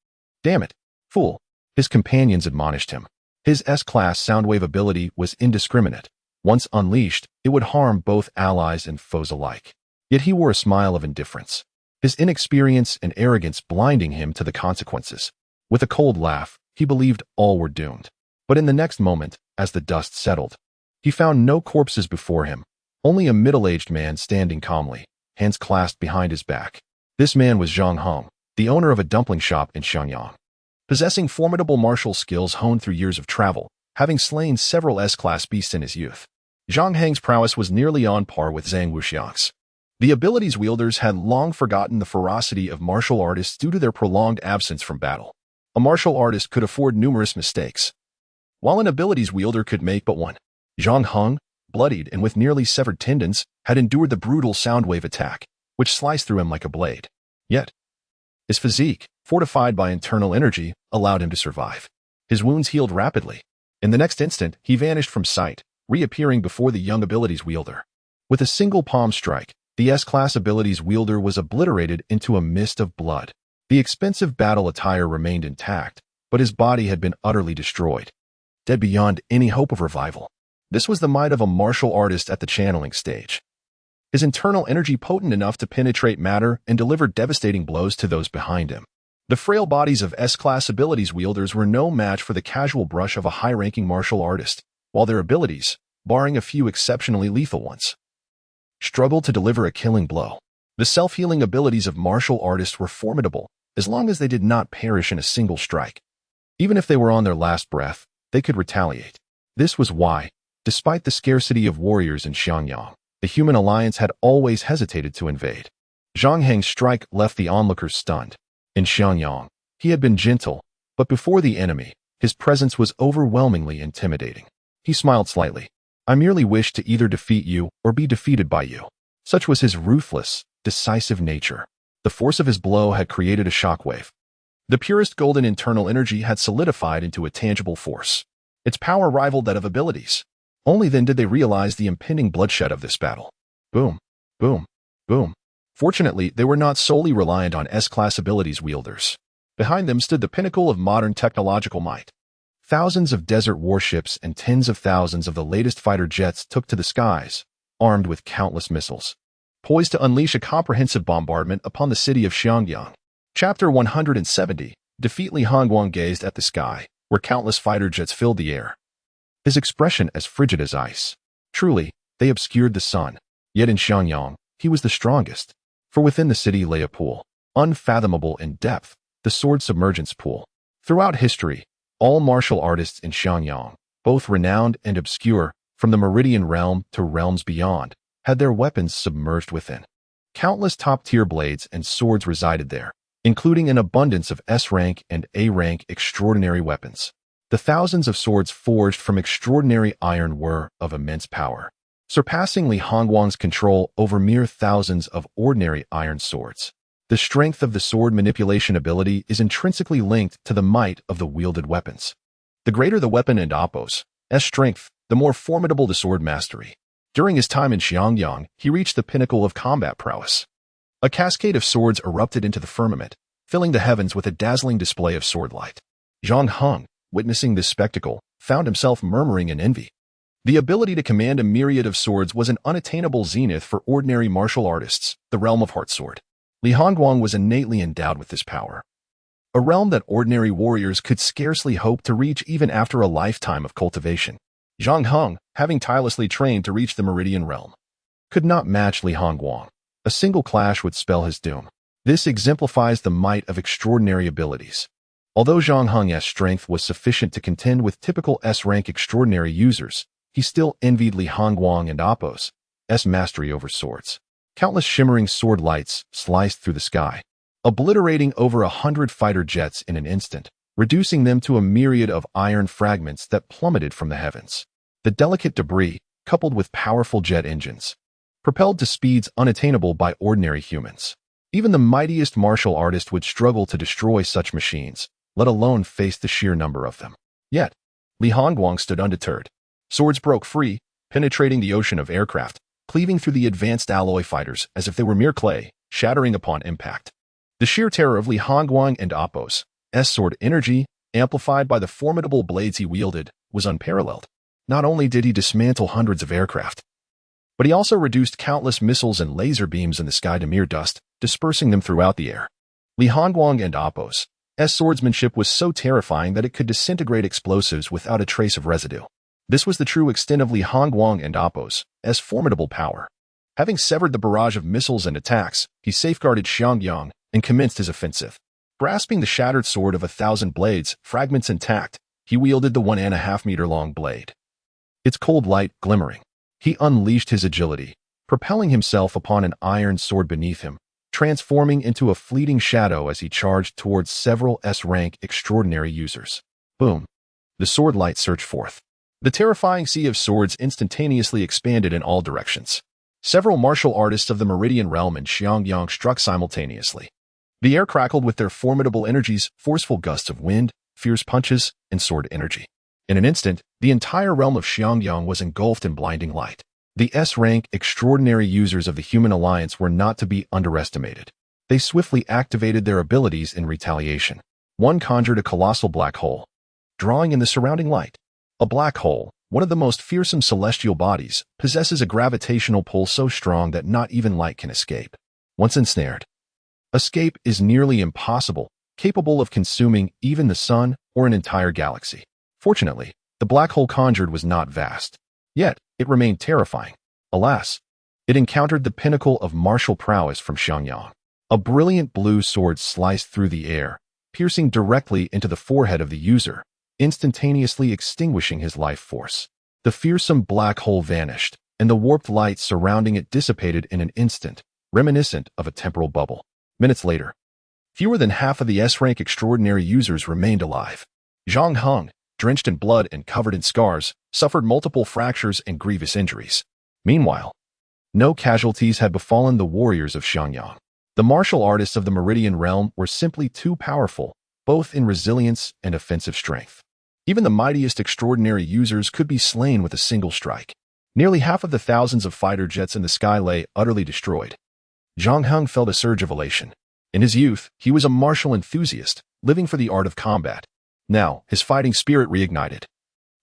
"Damn it, fool," his companions admonished him. His S-class soundwave ability was indiscriminate. Once unleashed, it would harm both allies and foes alike. Yet he wore a smile of indifference, his inexperience and arrogance blinding him to the consequences. With a cold laugh, he believed all were doomed. But in the next moment, as the dust settled, he found no corpses before him, only a middle-aged man standing calmly, hands clasped behind his back. This man was Zhang Heng, the owner of a dumpling shop in Xiangyang. Possessing formidable martial skills honed through years of travel, having slain several S-class beasts in his youth, Zhang Heng's prowess was nearly on par with Zhang Wuxiang's. The abilities wielders had long forgotten the ferocity of martial artists due to their prolonged absence from battle. A martial artist could afford numerous mistakes, while an abilities wielder could make but one. Zhang Heng, bloodied and with nearly severed tendons, had endured the brutal soundwave attack, which sliced through him like a blade. Yet, his physique, fortified by internal energy, allowed him to survive. His wounds healed rapidly. In the next instant, he vanished from sight, reappearing before the young abilities wielder. With a single palm strike, the S-class abilities wielder was obliterated into a mist of blood. The expensive battle attire remained intact, but his body had been utterly destroyed, dead beyond any hope of revival. This was the might of a martial artist at the channeling stage. His internal energy potent enough to penetrate matter and deliver devastating blows to those behind him. The frail bodies of S-class abilities wielders were no match for the casual brush of a high-ranking martial artist, while their abilities, barring a few exceptionally lethal ones, struggled to deliver a killing blow. The self-healing abilities of martial artists were formidable, as long as they did not perish in a single strike. Even if they were on their last breath, they could retaliate. This was why, despite the scarcity of warriors in Xiangyang, the human alliance had always hesitated to invade. Zhang Heng's strike left the onlookers stunned. In Xiangyang, he had been gentle, but before the enemy, his presence was overwhelmingly intimidating. He smiled slightly. "I merely wish to either defeat you or be defeated by you." Such was his ruthless, decisive nature. The force of his blow had created a shockwave. The purest golden internal energy had solidified into a tangible force. Its power rivaled that of abilities. Only then did they realize the impending bloodshed of this battle. Boom, boom, boom. Fortunately, they were not solely reliant on S-class abilities wielders. Behind them stood the pinnacle of modern technological might. Thousands of desert warships and tens of thousands of the latest fighter jets took to the skies, armed with countless missiles, poised to unleash a comprehensive bombardment upon the city of Xiangyang. Chapter 170. Defeat. Li Hongguang gazed at the sky, where countless fighter jets filled the air, his expression as frigid as ice. Truly, they obscured the sun. Yet in Xiangyang, he was the strongest. For within the city lay a pool, unfathomable in depth, the sword submergence pool. Throughout history, all martial artists in Xiangyang, both renowned and obscure, from the Meridian Realm to realms beyond, had their weapons submerged within. Countless top-tier blades and swords resided there, including an abundance of S-rank and A-rank extraordinary weapons. The thousands of swords forged from extraordinary iron were of immense power, surpassing Li Hongguang's control over mere thousands of ordinary iron swords. The strength of the sword manipulation ability is intrinsically linked to the might of the wielded weapons. The greater the weapon and Oppo's strength, the more formidable the sword mastery. During his time in Xiangyang, he reached the pinnacle of combat prowess. A cascade of swords erupted into the firmament, filling the heavens with a dazzling display of sword light. Zhang Heng, witnessing this spectacle, found himself murmuring in envy. The ability to command a myriad of swords was an unattainable zenith for ordinary martial artists, the realm of Heartsword. Li Hongguang was innately endowed with this power, a realm that ordinary warriors could scarcely hope to reach even after a lifetime of cultivation. Zhang Heng, having tirelessly trained to reach the Meridian Realm, could not match Li Hongguang. A single clash would spell his doom. This exemplifies the might of extraordinary abilities. Although Zhang Heng's strength was sufficient to contend with typical S-rank extraordinary users, he still envied Li Hongguang and Oppo's mastery over swords. Countless shimmering sword lights sliced through the sky, obliterating over 100 fighter jets in an instant, reducing them to a myriad of iron fragments that plummeted from the heavens. The delicate debris, coupled with powerful jet engines, propelled to speeds unattainable by ordinary humans. Even the mightiest martial artist would struggle to destroy such machines, let alone face the sheer number of them. Yet, Li Hongguang stood undeterred. Swords broke free, penetrating the ocean of aircraft, cleaving through the advanced alloy fighters as if they were mere clay, shattering upon impact. The sheer terror of Li Hongguang and Oppo's sword energy, amplified by the formidable blades he wielded, was unparalleled. Not only did he dismantle hundreds of aircraft, but he also reduced countless missiles and laser beams in the sky to mere dust, dispersing them throughout the air. Li Hongguang and Oppo's swordsmanship was so terrifying that it could disintegrate explosives without a trace of residue. This was the true extent of Li Hongguang and Oppo's formidable power. Having severed the barrage of missiles and attacks, he safeguarded Xiangyang and commenced his offensive. Grasping the shattered sword of 1,000 blades, fragments intact, he wielded the 1.5-meter-long blade, its cold light glimmering. He unleashed his agility, propelling himself upon an iron sword beneath him, transforming into a fleeting shadow as he charged towards several S-rank extraordinary users. Boom! The sword light surged forth. The terrifying sea of swords instantaneously expanded in all directions. Several martial artists of the Meridian Realm and Xiangyang struck simultaneously. The air crackled with their formidable energies, forceful gusts of wind, fierce punches, and sword energy. In an instant, the entire realm of Xiangyang was engulfed in blinding light. The S-rank extraordinary users of the Human Alliance were not to be underestimated. They swiftly activated their abilities in retaliation. One conjured a colossal black hole, drawing in the surrounding light. A black hole, one of the most fearsome celestial bodies, possesses a gravitational pull so strong that not even light can escape. Once ensnared, escape is nearly impossible, capable of consuming even the sun or an entire galaxy. Fortunately, the black hole conjured was not vast. Yet, it remained terrifying. Alas, it encountered the pinnacle of martial prowess from Xiangyang. A brilliant blue sword sliced through the air, piercing directly into the forehead of the user, instantaneously extinguishing his life force. The fearsome black hole vanished, and the warped light surrounding it dissipated in an instant, reminiscent of a temporal bubble. Minutes later, fewer than half of the S-rank extraordinary users remained alive. Zhang Heng, drenched in blood and covered in scars, suffered multiple fractures and grievous injuries. Meanwhile, no casualties had befallen the warriors of Xiangyang. The martial artists of the Meridian Realm were simply too powerful, both in resilience and offensive strength. Even the mightiest extraordinary users could be slain with a single strike. Nearly half of the thousands of fighter jets in the sky lay utterly destroyed. Zhang Heng felt a surge of elation. In his youth, he was a martial enthusiast, living for the art of combat. Now, his fighting spirit reignited.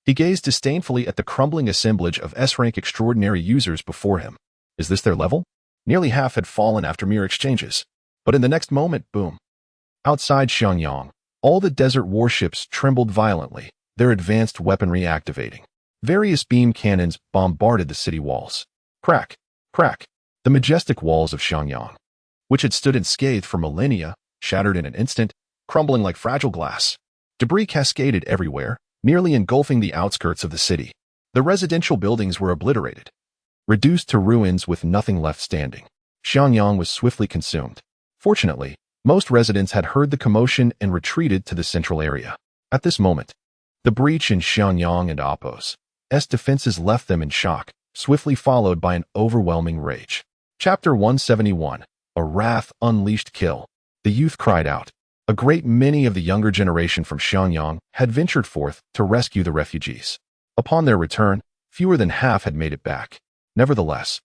He gazed disdainfully at the crumbling assemblage of S-rank extraordinary users before him. Is this their level? Nearly half had fallen after mere exchanges. But in the next moment, boom. Outside Xiangyang, all the desert warships trembled violently, their advanced weaponry activating. Various beam cannons bombarded the city walls. Crack, crack. The majestic walls of Xiangyang, which had stood unscathed for millennia, shattered in an instant, crumbling like fragile glass. Debris cascaded everywhere, nearly engulfing the outskirts of the city. The residential buildings were obliterated, reduced to ruins with nothing left standing. Xiangyang was swiftly consumed. Fortunately, most residents had heard the commotion and retreated to the central area. At this moment, the breach in Xiangyang and Apos' defenses left them in shock, swiftly followed by an overwhelming rage. Chapter 171. A Wrath Unleashed Kill. The youth cried out. A great many of the younger generation from Xiangyang had ventured forth to rescue the refugees. Upon their return, fewer than half had made it back. Nevertheless,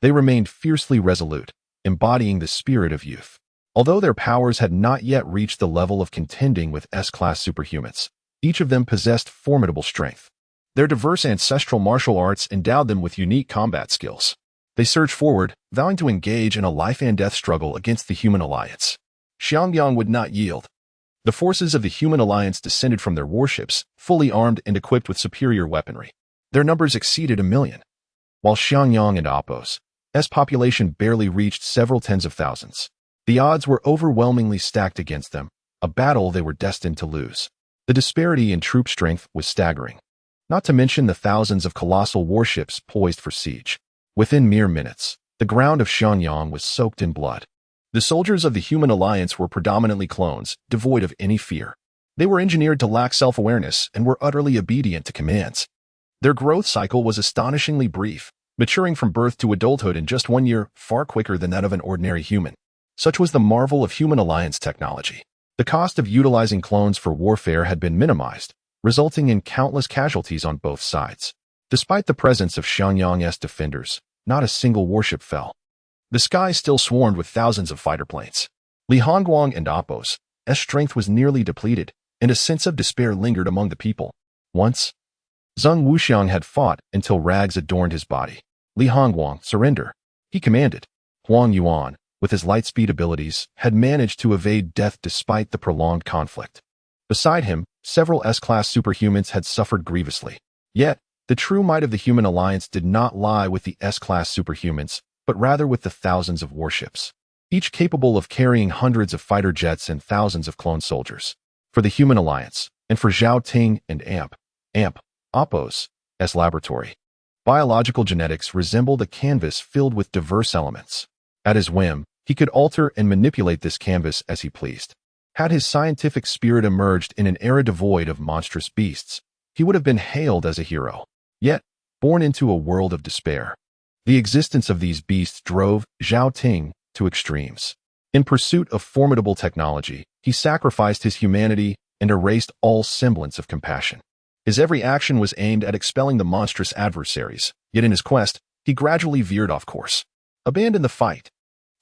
they remained fiercely resolute, embodying the spirit of youth. Although their powers had not yet reached the level of contending with S-class superhumans, each of them possessed formidable strength. Their diverse ancestral martial arts endowed them with unique combat skills. They surged forward, vowing to engage in a life-and-death struggle against the human alliance. Xiangyang would not yield. The forces of the human alliance descended from their warships, fully armed and equipped with superior weaponry. Their numbers exceeded 1 million. While Xiangyang and Apos' population barely reached several tens of thousands. The odds were overwhelmingly stacked against them, a battle they were destined to lose. The disparity in troop strength was staggering. Not to mention the thousands of colossal warships poised for siege. Within mere minutes, the ground of Xiangyang was soaked in blood. The soldiers of the human alliance were predominantly clones, devoid of any fear. They were engineered to lack self-awareness and were utterly obedient to commands. Their growth cycle was astonishingly brief, maturing from birth to adulthood in just 1 year, far quicker than that of an ordinary human. Such was the marvel of human alliance technology. The cost of utilizing clones for warfare had been minimized, resulting in countless casualties on both sides. Despite the presence of Xiangyang's defenders, not a single warship fell. The sky still swarmed with thousands of fighter planes. Li Hongguang and Apos' strength was nearly depleted, and a sense of despair lingered among the people. Once, Zheng Wuxiang had fought until rags adorned his body. Li Hongguang, surrender, he commanded. Huang Yuan, with his light-speed abilities, had managed to evade death despite the prolonged conflict. Beside him, several S-class superhumans had suffered grievously. Yet, the true might of the human alliance did not lie with the S-class superhumans, but rather with the thousands of warships, each capable of carrying hundreds of fighter jets and thousands of clone soldiers. For the human alliance, and for Zhao Ting and Apos' laboratory, biological genetics resembled a canvas filled with diverse elements. At his whim, he could alter and manipulate this canvas as he pleased. Had his scientific spirit emerged in an era devoid of monstrous beasts, he would have been hailed as a hero. Yet, born into a world of despair, the existence of these beasts drove Zhao Ting to extremes. In pursuit of formidable technology, he sacrificed his humanity and erased all semblance of compassion. His every action was aimed at expelling the monstrous adversaries, yet in his quest, he gradually veered off course. Abandon the fight.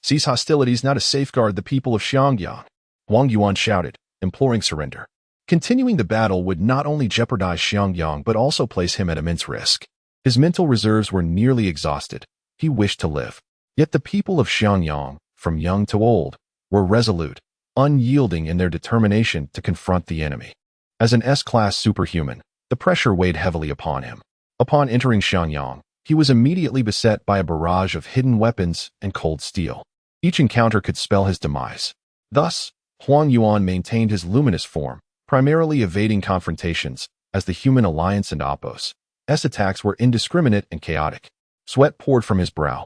Cease hostilities now to safeguard the people of Xiangyang. Huang Yuan shouted, imploring surrender. Continuing the battle would not only jeopardize Xiangyang but also place him at immense risk. His mental reserves were nearly exhausted. He wished to live. Yet the people of Xiangyang, from young to old, were resolute, unyielding in their determination to confront the enemy. As an S-class superhuman, the pressure weighed heavily upon him. Upon entering Xiangyang, he was immediately beset by a barrage of hidden weapons and cold steel. Each encounter could spell his demise. Thus, Huang Yuan maintained his luminous form, primarily evading confrontations, as the human alliance and Apos' attacks were indiscriminate and chaotic. Sweat poured from his brow.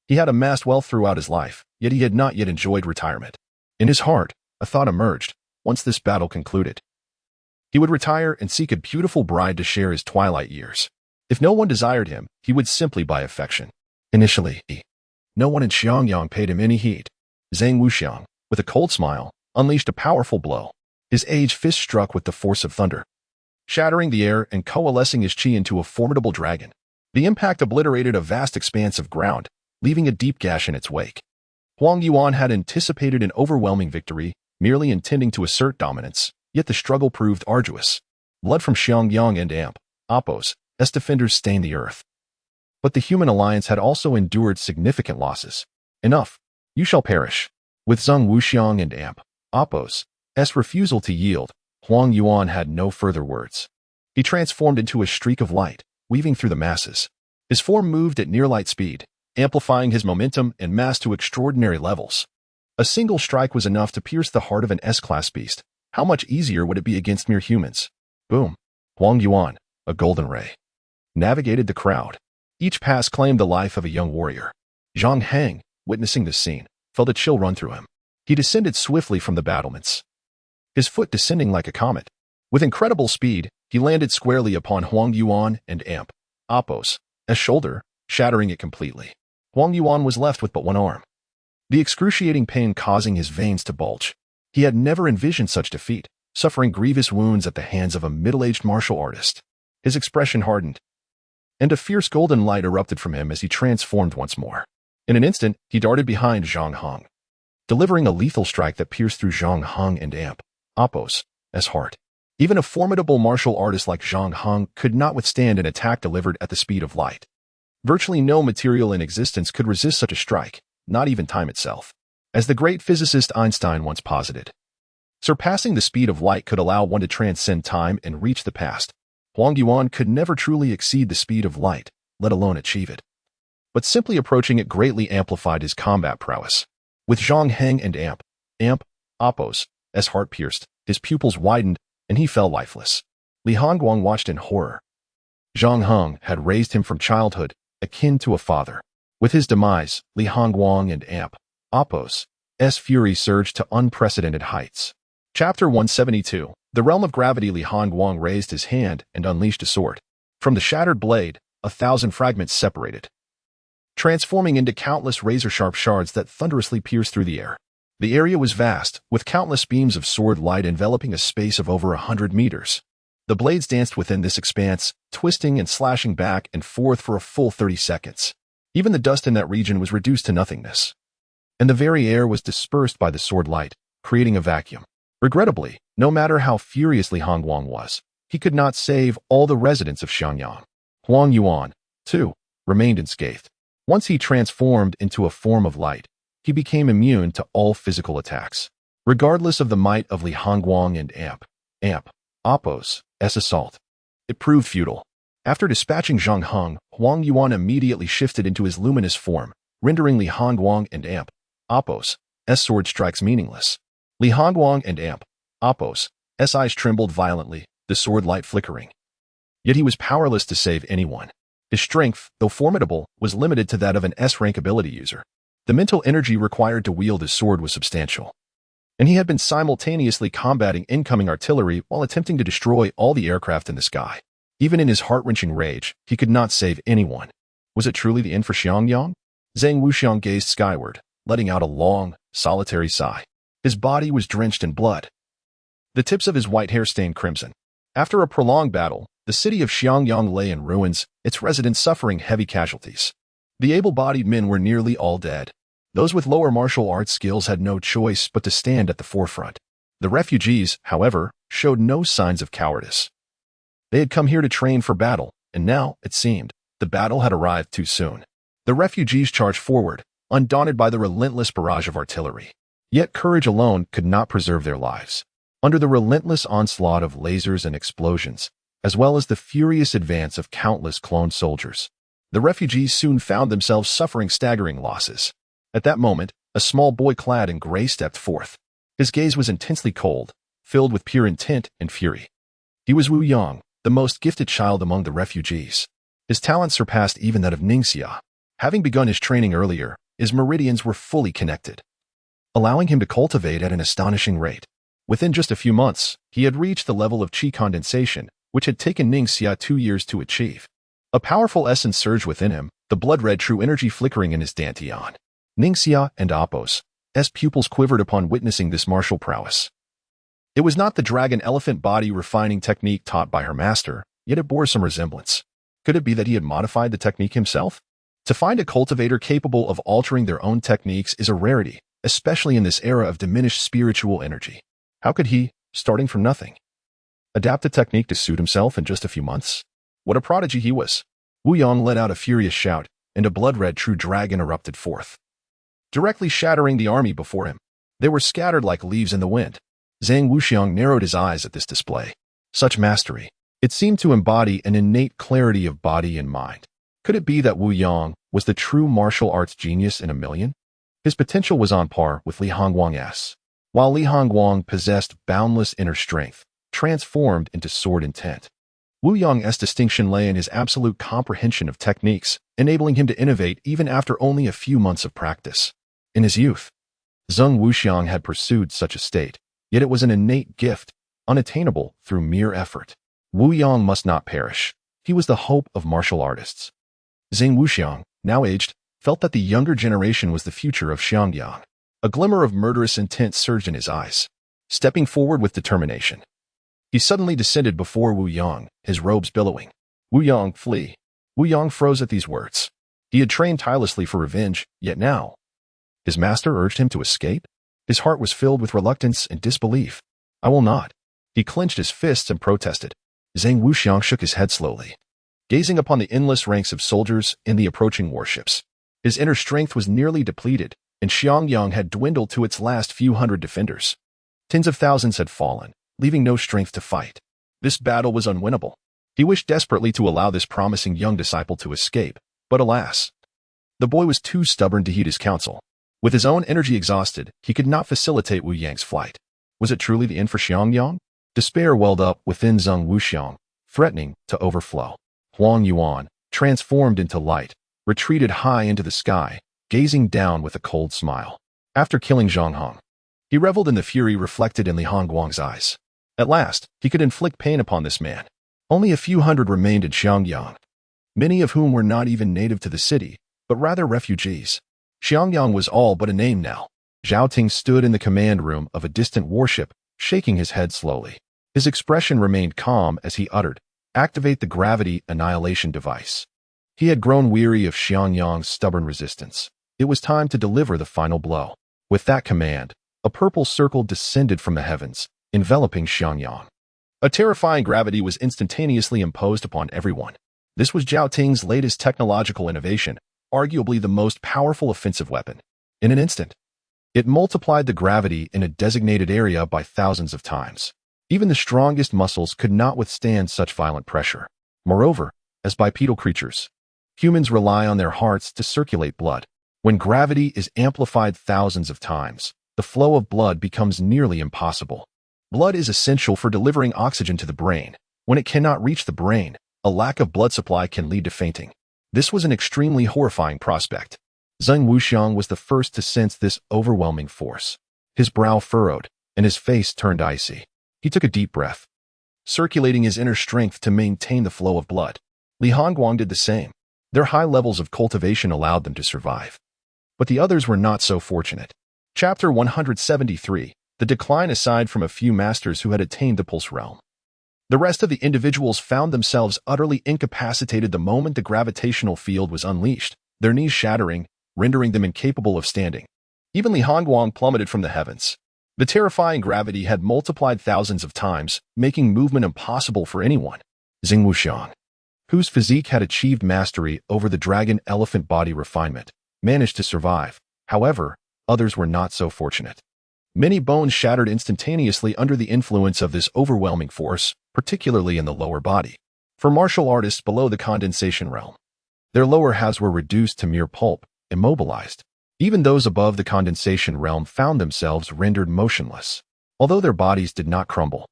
He had amassed wealth throughout his life, yet he had not yet enjoyed retirement. In his heart, a thought emerged. Once this battle concluded, he would retire and seek a beautiful bride to share his twilight years. If no one desired him, he would simply buy affection. Initially, no one in Xiangyang paid him any heed. Zheng Wuxiang, with a cold smile, unleashed a powerful blow. His aged fist struck with the force of thunder, shattering the air and coalescing his chi into a formidable dragon. The impact obliterated a vast expanse of ground, leaving a deep gash in its wake. Huang Yuan had anticipated an overwhelming victory, merely intending to assert dominance, yet the struggle proved arduous. Blood from Xiangyang and Amp, Oppos, as defenders stained the earth. But the human alliance had also endured significant losses. Enough. You shall perish. With Zheng Wuxiang and Amp, Oppos, refusal to yield, Huang Yuan had no further words. He transformed into a streak of light, weaving through the masses. His form moved at near-light speed, amplifying his momentum and mass to extraordinary levels. A single strike was enough to pierce the heart of an S-class beast. How much easier would it be against mere humans? Boom. Huang Yuan, a golden ray, navigated the crowd. Each pass claimed the life of a young warrior. Zhang Heng, witnessing this scene, felt a chill run through him. He descended swiftly from the battlements, his foot descending like a comet. With incredible speed, he landed squarely upon Huang Yuan and Amp, Oppos, shoulder, shattering it completely. Huang Yuan was left with but one arm, the excruciating pain causing his veins to bulge. He had never envisioned such defeat, suffering grievous wounds at the hands of a middle-aged martial artist. His expression hardened, and a fierce golden light erupted from him as he transformed once more. In an instant, he darted behind Zhang Heng, delivering a lethal strike that pierced through Zhang Heng and Amp, Oppos, heart. Even a formidable martial artist like Zhang Heng could not withstand an attack delivered at the speed of light. Virtually no material in existence could resist such a strike, not even time itself. As the great physicist Einstein once posited, surpassing the speed of light could allow one to transcend time and reach the past. Huang Yuan could never truly exceed the speed of light, let alone achieve it. But simply approaching it greatly amplified his combat prowess. With Zhang Heng and Amp, Oppos, heart pierced, his pupils widened, and he fell lifeless. Li Hongguang watched in horror. Zhang Heng had raised him from childhood, akin to a father. With his demise, Li Hongguang and Amp, Oppos, fury surged to unprecedented heights. Chapter 172. The Realm of Gravity. Li Hongguang raised his hand and unleashed a sword. From the shattered blade, 1,000 fragments separated, transforming into countless razor-sharp shards that thunderously pierced through the air. The area was vast, with countless beams of sword light enveloping a space of over 100 meters. The blades danced within this expanse, twisting and slashing back and forth for a full 30 seconds. Even the dust in that region was reduced to nothingness, and the very air was dispersed by the sword light, creating a vacuum. Regrettably, no matter how furiously Hongguang was, he could not save all the residents of Xiangyang. Huang Yuan, too, remained unscathed. Once he transformed into a form of light, he became immune to all physical attacks. Regardless of the might of Li Hongguang and Amp, Oppos' assault, it proved futile. After dispatching Zhang Heng, Huang Yuan immediately shifted into his luminous form, rendering Li Hongguang and Amp, Oppos' sword strikes meaningless. Li Hongguang and Amp, Oppos' eyes trembled violently, the sword light flickering. Yet he was powerless to save anyone. His strength, though formidable, was limited to that of an S-rank ability user. The mental energy required to wield his sword was substantial, and he had been simultaneously combating incoming artillery while attempting to destroy all the aircraft in the sky. Even in his heart-wrenching rage, he could not save anyone. Was it truly the end for Xiangyang? Zheng Wuxiang gazed skyward, letting out a long, solitary sigh. His body was drenched in blood, the tips of his white hair stained crimson. After a prolonged battle, the city of Xiangyang lay in ruins, its residents suffering heavy casualties. The able-bodied men were nearly all dead. Those with lower martial arts skills had no choice but to stand at the forefront. The refugees, however, showed no signs of cowardice. They had come here to train for battle, and now, it seemed, the battle had arrived too soon. The refugees charged forward, undaunted by the relentless barrage of artillery. Yet courage alone could not preserve their lives. Under the relentless onslaught of lasers and explosions, as well as the furious advance of countless cloned soldiers, the refugees soon found themselves suffering staggering losses. At that moment, a small boy clad in gray stepped forth. His gaze was intensely cold, filled with pure intent and fury. He was Wu Yang, the most gifted child among the refugees. His talent surpassed even that of Ning Jue. Having begun his training earlier, his meridians were fully connected, allowing him to cultivate at an astonishing rate. Within just a few months, he had reached the level of qi condensation, which had taken Ning Jue 2 years to achieve. A powerful essence surged within him, the blood-red true energy flickering in his dantian. Ning Jue and Oppos' pupils quivered upon witnessing this martial prowess. It was not the dragon elephant body refining technique taught by her master, yet it bore some resemblance. Could it be that he had modified the technique himself? To find a cultivator capable of altering their own techniques is a rarity, especially in this era of diminished spiritual energy. How could he, starting from nothing, adapt the technique to suit himself in just a few months? What a prodigy he was! Wu Yang let out a furious shout, and a blood-red true dragon erupted forth, directly shattering the army before him. They were scattered like leaves in the wind. Zhang Wuxiang narrowed his eyes at this display. Such mastery. It seemed to embody an innate clarity of body and mind. Could it be that Wu Yang was the true martial arts genius in a million? His potential was on par with Li Hongguang's, while Li Hongguang possessed boundless inner strength, transformed into sword intent. Wu Yang's distinction lay in his absolute comprehension of techniques, enabling him to innovate even after only a few months of practice. In his youth, Zheng Wuxiang had pursued such a state, yet it was an innate gift, unattainable through mere effort. Wu Yang must not perish. He was the hope of martial artists. Zheng Wuxiang, now aged, felt that the younger generation was the future of Xiangyang. A glimmer of murderous intent surged in his eyes. Stepping forward with determination, he suddenly descended before Wu Yang, his robes billowing. Wu Yang, flee. Wu Yang froze at these words. He had trained tirelessly for revenge, yet now his master urged him to escape? His heart was filled with reluctance and disbelief. I will not. He clenched his fists and protested. Zheng Wuxiang shook his head slowly, gazing upon the endless ranks of soldiers and the approaching warships. His inner strength was nearly depleted, and Xiangyang had dwindled to its last few hundred defenders. Tens of thousands had fallen, leaving no strength to fight. This battle was unwinnable. He wished desperately to allow this promising young disciple to escape, but alas, the boy was too stubborn to heed his counsel. With his own energy exhausted, he could not facilitate Wu Yang's flight. Was it truly the end for Xiangyang? Despair welled up within Zheng Wuxiang, threatening to overflow. Huang Yuan, transformed into light, retreated high into the sky, gazing down with a cold smile. After killing Zhang Hong, he reveled in the fury reflected in Li Hongguang's eyes. At last, he could inflict pain upon this man. Only a few hundred remained in Xiangyang, many of whom were not even native to the city, but rather refugees. Xiangyang was all but a name now. Zhao Ting stood in the command room of a distant warship, shaking his head slowly. His expression remained calm as he uttered, "Activate the gravity annihilation device." He had grown weary of Xiangyang's stubborn resistance. It was time to deliver the final blow. With that command, a purple circle descended from the heavens, enveloping Xiangyang. A terrifying gravity was instantaneously imposed upon everyone. This was Zhao Ting's latest technological innovation, arguably the most powerful offensive weapon. In an instant, it multiplied the gravity in a designated area by thousands of times. Even the strongest muscles could not withstand such violent pressure. Moreover, as bipedal creatures, humans rely on their hearts to circulate blood. When gravity is amplified thousands of times, the flow of blood becomes nearly impossible. Blood is essential for delivering oxygen to the brain. When it cannot reach the brain, a lack of blood supply can lead to fainting. This was an extremely horrifying prospect. Zheng Wuxiang was the first to sense this overwhelming force. His brow furrowed, and his face turned icy. He took a deep breath, circulating his inner strength to maintain the flow of blood. Li Hongguang did the same. Their high levels of cultivation allowed them to survive. But the others were not so fortunate. Chapter 173, The Decline. Aside from a few masters who had attained the Pulse Realm, the rest of the individuals found themselves utterly incapacitated the moment the gravitational field was unleashed, their knees shattering, rendering them incapable of standing. Even Li Hongguang plummeted from the heavens. The terrifying gravity had multiplied thousands of times, making movement impossible for anyone. Zheng Wuxiang, whose physique had achieved mastery over the dragon elephant body refinement, managed to survive. However, others were not so fortunate. Many bones shattered instantaneously under the influence of this overwhelming force, particularly in the lower body. For martial artists below the condensation realm, their lower halves were reduced to mere pulp, immobilized. Even those above the condensation realm found themselves rendered motionless. Although their bodies did not crumble,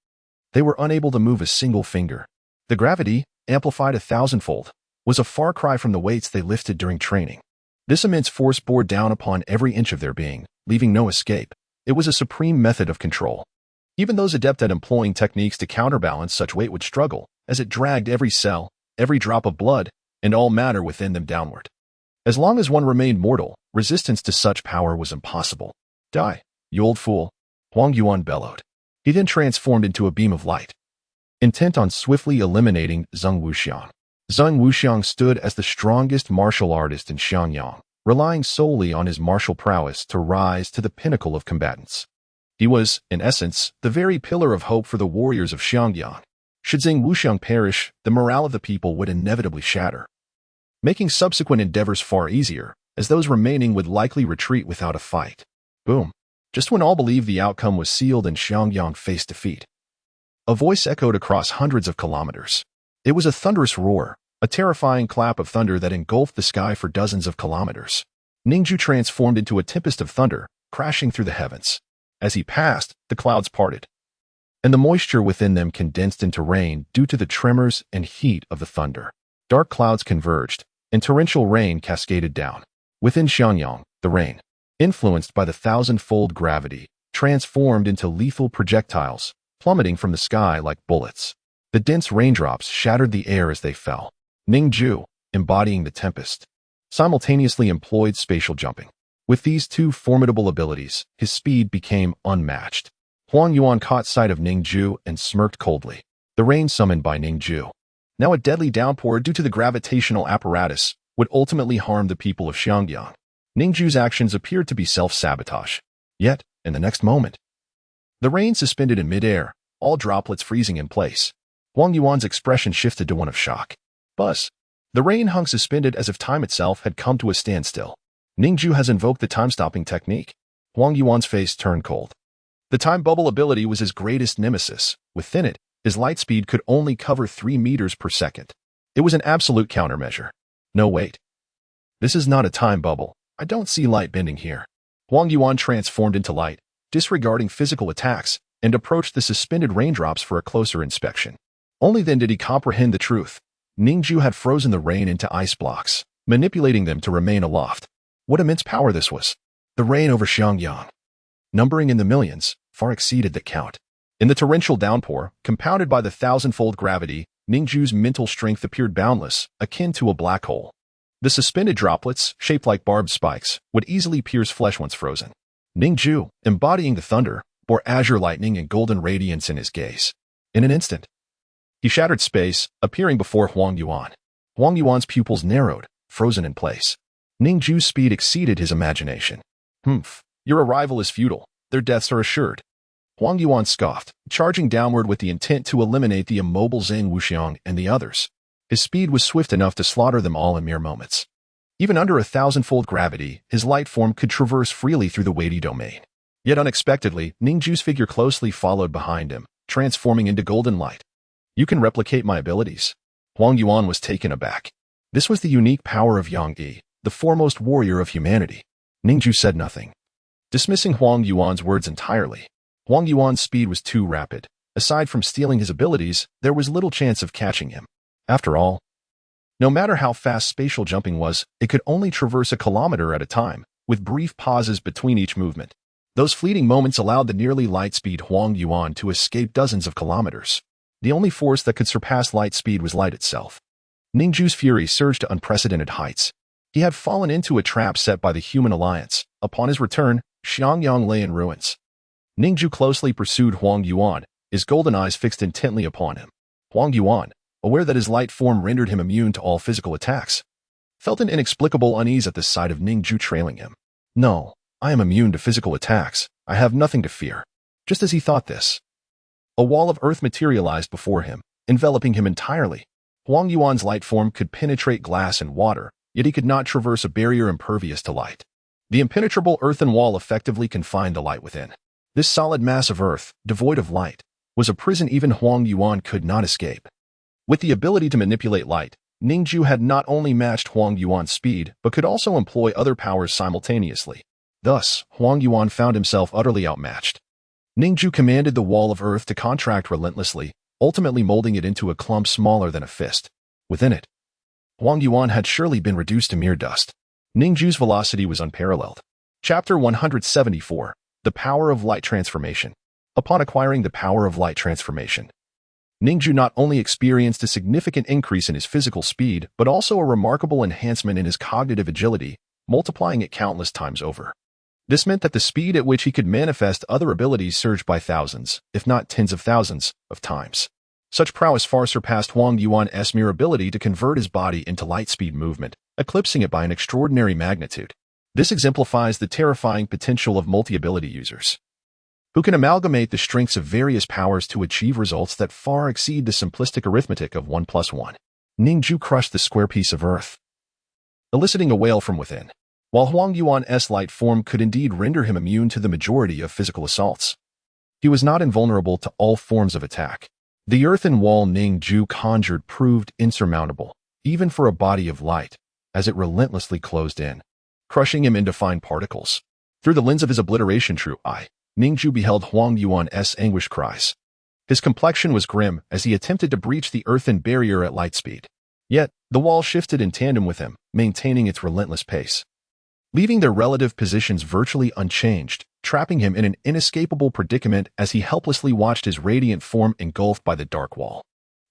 they were unable to move a single finger. The gravity, amplified 1,000-fold, was a far cry from the weights they lifted during training. This immense force bore down upon every inch of their being, leaving no escape. It was a supreme method of control. Even those adept at employing techniques to counterbalance such weight would struggle, as it dragged every cell, every drop of blood, and all matter within them downward. As long as one remained mortal, resistance to such power was impossible. Die, you old fool, Huang Yuan bellowed. He then transformed into a beam of light, intent on swiftly eliminating Zheng Wuxiang. Zheng Wuxiang stood as the strongest martial artist in Xiangyang, relying solely on his martial prowess to rise to the pinnacle of combatants. He was, in essence, the very pillar of hope for the warriors of Xiangyang. Should Zheng Wuxiang perish, the morale of the people would inevitably shatter, making subsequent endeavors far easier, as those remaining would likely retreat without a fight. Boom. Just when all believed the outcome was sealed and Xiangyang faced defeat, a voice echoed across hundreds of kilometers. It was a thunderous roar, a terrifying clap of thunder that engulfed the sky for dozens of kilometers. Ning Jue transformed into a tempest of thunder, crashing through the heavens. As he passed, the clouds parted, and the moisture within them condensed into rain due to the tremors and heat of the thunder. Dark clouds converged, and torrential rain cascaded down. Within Xiangyang, the rain, influenced by the thousand-fold gravity, transformed into lethal projectiles, plummeting from the sky like bullets. The dense raindrops shattered the air as they fell. Ning Jue, embodying the tempest, simultaneously employed spatial jumping. With these two formidable abilities, his speed became unmatched. Huang Yuan caught sight of Ning Jue and smirked coldly. The rain summoned by Ning Jue, now a deadly downpour due to the gravitational apparatus, would ultimately harm the people of Xiangyang. Ning Jue's actions appeared to be self-sabotage. Yet, in the next moment, the rain suspended in midair, all droplets freezing in place. Huang Yuan's expression shifted to one of shock. Buzz. The rain hung suspended as if time itself had come to a standstill. Ning Jue has invoked the time-stopping technique. Huang Yuan's face turned cold. The time bubble ability was his greatest nemesis. Within it, his light speed could only cover 3 meters per second. It was an absolute countermeasure. No, wait. This is not a time bubble. I don't see light bending here. Huang Yuan transformed into light, disregarding physical attacks, and approached the suspended raindrops for a closer inspection. Only then did he comprehend the truth. Ning Jue had frozen the rain into ice blocks, manipulating them to remain aloft. What immense power this was! The rain over Xiangyang, numbering in the millions, far exceeded that count. In the torrential downpour, compounded by the thousand-fold gravity, Ning Jue's mental strength appeared boundless, akin to a black hole. The suspended droplets, shaped like barbed spikes, would easily pierce flesh once frozen. Ning Jue, embodying the thunder, bore azure lightning and golden radiance in his gaze. In an instant, he shattered space, appearing before Huang Yuan. Huang Yuan's pupils narrowed, frozen in place. Ning Jue's speed exceeded his imagination. Your arrival is futile. Their deaths are assured. Huang Yuan scoffed, charging downward with the intent to eliminate the immobile Zheng Wuxiang and the others. His speed was swift enough to slaughter them all in mere moments. Even under a thousand-fold gravity, his light form could traverse freely through the weighty domain. Yet unexpectedly, Ning Jue's figure closely followed behind him, transforming into golden light. You can replicate my abilities? Huang Yuan was taken aback. This was the unique power of Yang Yi, the foremost warrior of humanity. Ning Jue said nothing, dismissing Huang Yuan's words entirely. Huang Yuan's speed was too rapid. Aside from stealing his abilities, there was little chance of catching him. After all, no matter how fast spatial jumping was, it could only traverse a kilometer at a time, with brief pauses between each movement. Those fleeting moments allowed the nearly light-speed Huang Yuan to escape dozens of kilometers. The only force that could surpass light speed was light itself. Ning Jue's fury surged to unprecedented heights. He had fallen into a trap set by the human alliance. Upon his return, Xiangyang lay in ruins. Ning Jue closely pursued Huang Yuan, his golden eyes fixed intently upon him. Huang Yuan, aware that his light form rendered him immune to all physical attacks, felt an inexplicable unease at the sight of Ning Jue trailing him. No, I am immune to physical attacks. I have nothing to fear. Just as he thought this, a wall of earth materialized before him, enveloping him entirely. Huang Yuan's light form could penetrate glass and water, yet he could not traverse a barrier impervious to light. The impenetrable earthen wall effectively confined the light within. This solid mass of earth, devoid of light, was a prison even Huang Yuan could not escape. With the ability to manipulate light, Ning Jue had not only matched Huang Yuan's speed, but could also employ other powers simultaneously. Thus, Huang Yuan found himself utterly outmatched. Ning Jue commanded the wall of earth to contract relentlessly, ultimately molding it into a clump smaller than a fist. Within it, Huang Yuan had surely been reduced to mere dust. Ning Jue's velocity was unparalleled. Chapter 174. The Power of Light Transformation. Upon acquiring the power of light transformation, Ning Jue not only experienced a significant increase in his physical speed, but also a remarkable enhancement in his cognitive agility, multiplying it countless times over. This meant that the speed at which he could manifest other abilities surged by thousands, if not tens of thousands, of times. Such prowess far surpassed Huang Yuan's mere ability to convert his body into light-speed movement, eclipsing it by an extraordinary magnitude. This exemplifies the terrifying potential of multi-ability users, who can amalgamate the strengths of various powers to achieve results that far exceed the simplistic arithmetic of 1 plus 1. Ning Jue crushed the square piece of earth, eliciting a wail from within. While Huang Yuan's light form could indeed render him immune to the majority of physical assaults, he was not invulnerable to all forms of attack. The earthen wall Ning Jue conjured proved insurmountable, even for a body of light, as it relentlessly closed in, crushing him into fine particles. Through the lens of his obliteration true eye, Ning Jue beheld Huang Yuan's anguished cries. His complexion was grim as he attempted to breach the earthen barrier at light speed. Yet, the wall shifted in tandem with him, maintaining its relentless pace, leaving their relative positions virtually unchanged, trapping him in an inescapable predicament as he helplessly watched his radiant form engulfed by the dark wall.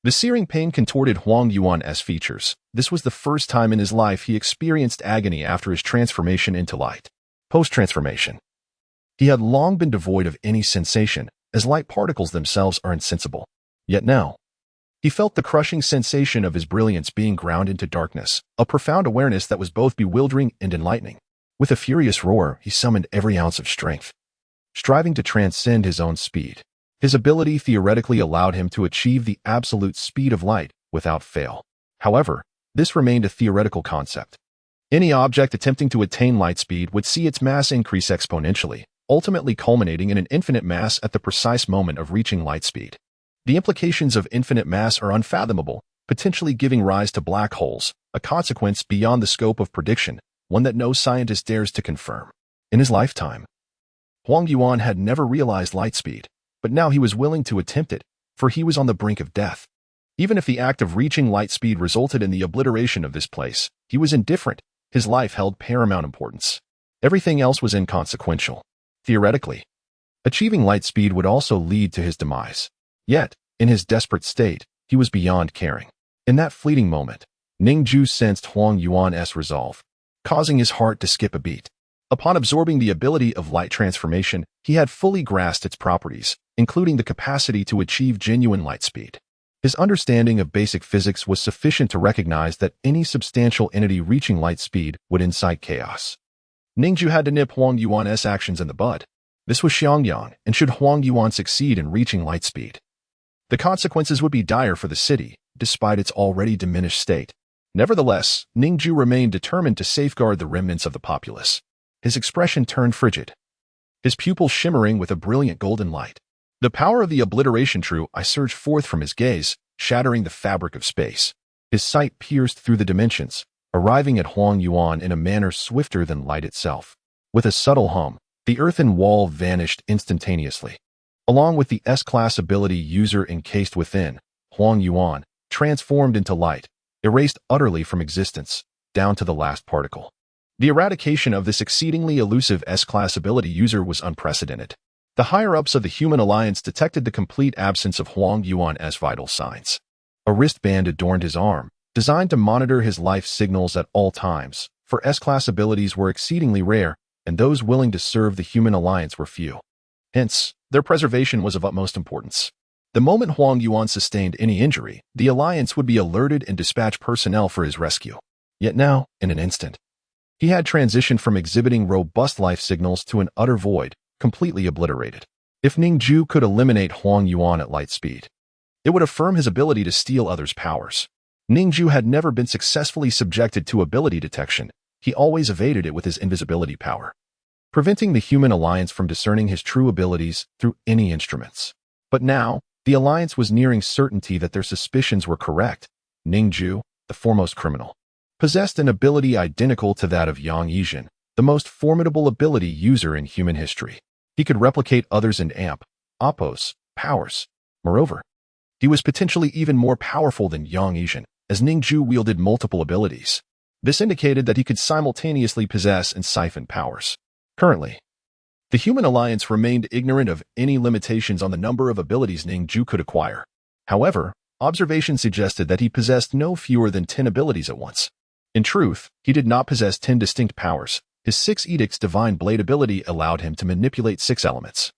The searing pain contorted Huang Yuan's features. This was the first time in his life he experienced agony after his transformation into light. Post-transformation, he had long been devoid of any sensation, as light particles themselves are insensible. Yet now, he felt the crushing sensation of his brilliance being ground into darkness, a profound awareness that was both bewildering and enlightening. With a furious roar, he summoned every ounce of strength, striving to transcend his own speed. His ability theoretically allowed him to achieve the absolute speed of light without fail. However, this remained a theoretical concept. Any object attempting to attain light speed would see its mass increase exponentially, ultimately culminating in an infinite mass at the precise moment of reaching light speed. The implications of infinite mass are unfathomable, potentially giving rise to black holes, a consequence beyond the scope of prediction, one that no scientist dares to confirm. In his lifetime, Huang Yuan had never realized light speed, but now he was willing to attempt it, for he was on the brink of death. Even if the act of reaching light speed resulted in the obliteration of this place, he was indifferent. His life held paramount importance. Everything else was inconsequential. Theoretically, achieving light speed would also lead to his demise. Yet, in his desperate state, he was beyond caring. In that fleeting moment, Ning Jue sensed Huang Yuan's resolve, causing his heart to skip a beat. Upon absorbing the ability of light transformation, he had fully grasped its properties, including the capacity to achieve genuine light speed. His understanding of basic physics was sufficient to recognize that any substantial entity reaching light speed would incite chaos. Ning Jue had to nip Huang Yuan's actions in the bud. This was Xiangyang, and should Huang Yuan succeed in reaching light speed, the consequences would be dire for the city, despite its already diminished state. Nevertheless, Ning Jue remained determined to safeguard the remnants of the populace. His expression turned frigid, his pupils shimmering with a brilliant golden light. The power of the obliteration true eye surged forth from his gaze, shattering the fabric of space. His sight pierced through the dimensions, arriving at Huang Yuan in a manner swifter than light itself. With a subtle hum, the earthen wall vanished instantaneously. Along with the S-class ability user encased within, Huang Yuan, transformed into light, erased utterly from existence, down to the last particle. The eradication of this exceedingly elusive S-class ability user was unprecedented. The higher-ups of the human alliance detected the complete absence of Huang Yuan's vital signs. A wristband adorned his arm, designed to monitor his life signals at all times, for S-class abilities were exceedingly rare, and those willing to serve the human alliance were few. Hence, their preservation was of utmost importance. The moment Huang Yuan sustained any injury, the alliance would be alerted and dispatch personnel for his rescue. Yet now, in an instant, he had transitioned from exhibiting robust life signals to an utter void, completely obliterated. If Ning Jue could eliminate Huang Yuan at light speed, it would affirm his ability to steal others' powers. Ning Jue had never been successfully subjected to ability detection. He always evaded it with his invisibility power, preventing the human alliance from discerning his true abilities through any instruments. But now, the alliance was nearing certainty that their suspicions were correct. Ning Jue, the foremost criminal, possessed an ability identical to that of Yang Yizhen, the most formidable ability user in human history. He could replicate others and oppose powers. Moreover, he was potentially even more powerful than Yang Yizhen, as Ning Jue wielded multiple abilities. This indicated that he could simultaneously possess and siphon powers. Currently, the human alliance remained ignorant of any limitations on the number of abilities Ning Jue could acquire. However, observation suggested that he possessed no fewer than 10 abilities at once. In truth, he did not possess 10 distinct powers, His 6 edicts divine blade ability allowed him to manipulate 6 elements,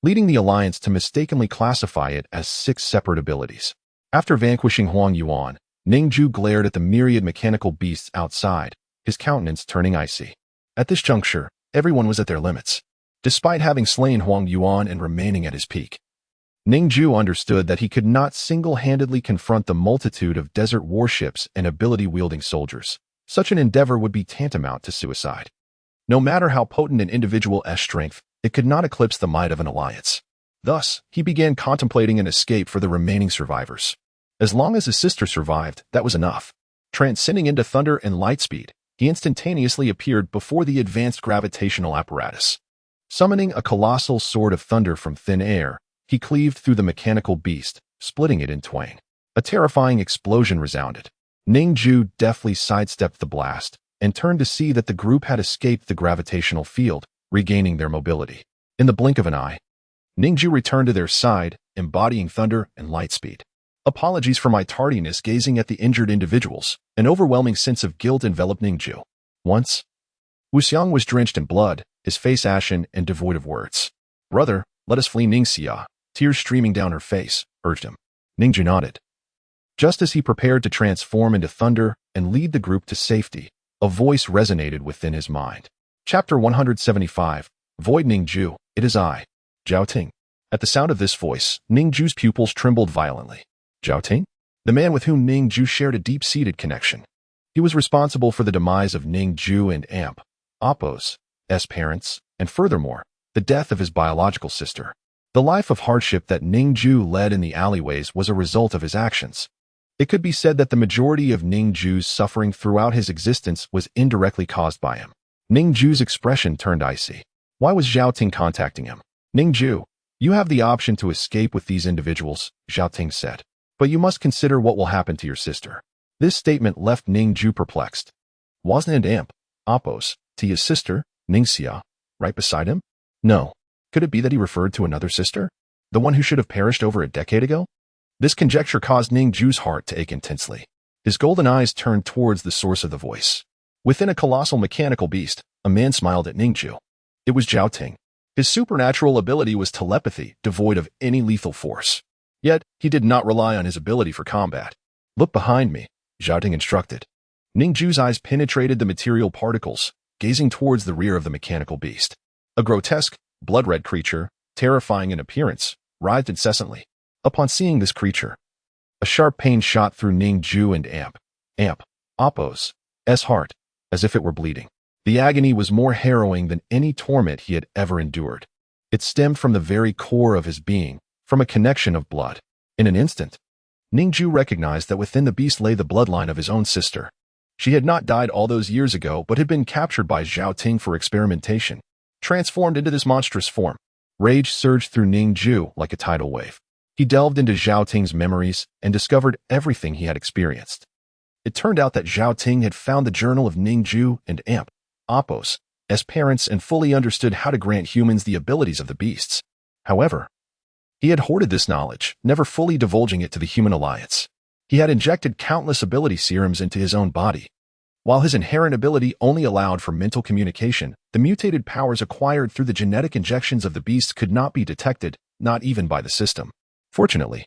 leading the alliance to mistakenly classify it as 6 separate abilities. After vanquishing Huang Yuan, Ning Jue glared at the myriad mechanical beasts outside, his countenance turning icy. At this juncture, everyone was at their limits. Despite having slain Huang Yuan and remaining at his peak, Ning Jue understood that he could not single-handedly confront the multitude of desert warships and ability-wielding soldiers. Such an endeavor would be tantamount to suicide. No matter how potent an individual's strength, it could not eclipse the might of an alliance. Thus, he began contemplating an escape for the remaining survivors. As long as his sister survived, that was enough. Transcending into thunder and light speed, he instantaneously appeared before the advanced gravitational apparatus. Summoning a colossal sword of thunder from thin air, he cleaved through the mechanical beast, splitting it in twain. A terrifying explosion resounded. Ning Jue deftly sidestepped the blast and turned to see that the group had escaped the gravitational field, regaining their mobility. In the blink of an eye, Ning Jue returned to their side, embodying thunder and light speed. Apologies for my tardiness gazing at the injured individuals. An overwhelming sense of guilt enveloped Ning Jue. Once, Wuxiang was drenched in blood, his face ashen and devoid of words. Brother, let us flee. Ningxia, tears streaming down her face, urged him. Ning Jue nodded. Just as he prepared to transform into thunder and lead the group to safety, a voice resonated within his mind. Chapter 175, Void. Ning Jue, it is I, Zhao Ting. At the sound of this voice, Ning Jue's pupils trembled violently. Zhao Ting? The man with whom Ning Jue shared a deep-seated connection. He was responsible for the demise of Ning Jue and Appo's parents, and furthermore, the death of his biological sister. The life of hardship that Ning Jue led in the alleyways was a result of his actions. It could be said that the majority of Ning Jue's suffering throughout his existence was indirectly caused by him. Ning Jue's expression turned icy. Why was Zhao Ting contacting him? Ning Jue, you have the option to escape with these individuals, Zhao Ting said. But you must consider what will happen to your sister. This statement left Ning Jue perplexed. Wasn't it Appo's, Tia's sister, Ningxia, right beside him? No. Could it be that he referred to another sister? The one who should have perished over a decade ago? This conjecture caused Ning Jue's heart to ache intensely. His golden eyes turned towards the source of the voice. Within a colossal mechanical beast, a man smiled at Ning Jue. It was Zhao Ting. His supernatural ability was telepathy, devoid of any lethal force. Yet, he did not rely on his ability for combat. Look behind me, Zhao Ting instructed. Ning Jue's eyes penetrated the material particles, gazing towards the rear of the mechanical beast. A grotesque, blood-red creature, terrifying in appearance, writhed incessantly. Upon seeing this creature, a sharp pain shot through Ning Jue and Appo's heart, as if it were bleeding. The agony was more harrowing than any torment he had ever endured. It stemmed from the very core of his being, from a connection of blood. In an instant, Ning Jue recognized that within the beast lay the bloodline of his own sister. She had not died all those years ago, but had been captured by Zhao Ting for experimentation, transformed into this monstrous form. Rage surged through Ning Jue like a tidal wave. He delved into Zhao Ting's memories and discovered everything he had experienced. It turned out that Zhao Ting had found the journal of Ning Jue and Appo's parents and fully understood how to grant humans the abilities of the beasts. However, he had hoarded this knowledge, never fully divulging it to the human alliance. He had injected countless ability serums into his own body. While his inherent ability only allowed for mental communication, the mutated powers acquired through the genetic injections of the beasts could not be detected, not even by the system. Fortunately,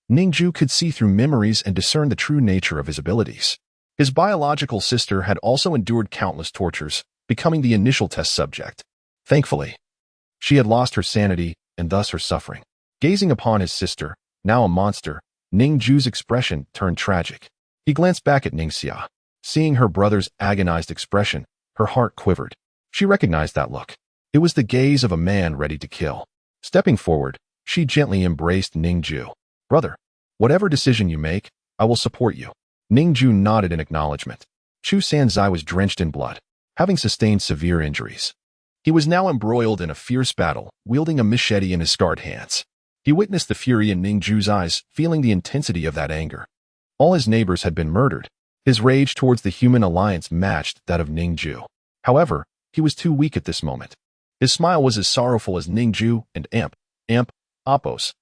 Ning Jue could see through memories and discern the true nature of his abilities. His biological sister had also endured countless tortures, becoming the initial test subject. Thankfully, she had lost her sanity and thus her suffering. Gazing upon his sister, now a monster, Ning Jue's expression turned tragic. He glanced back at Ningxia. Seeing her brother's agonized expression, her heart quivered. She recognized that look. It was the gaze of a man ready to kill. Stepping forward, she gently embraced Ning Jue. Brother, whatever decision you make, I will support you. Ning Jue nodded in acknowledgement. Chu Sanzai was drenched in blood, having sustained severe injuries. He was now embroiled in a fierce battle, wielding a machete in his scarred hands. He witnessed the fury in Ning Jue's eyes, feeling the intensity of that anger. All his neighbors had been murdered. His rage towards the human alliance matched that of Ning Jue. However, he was too weak at this moment. His smile was as sorrowful as Ning Jue and Appo's.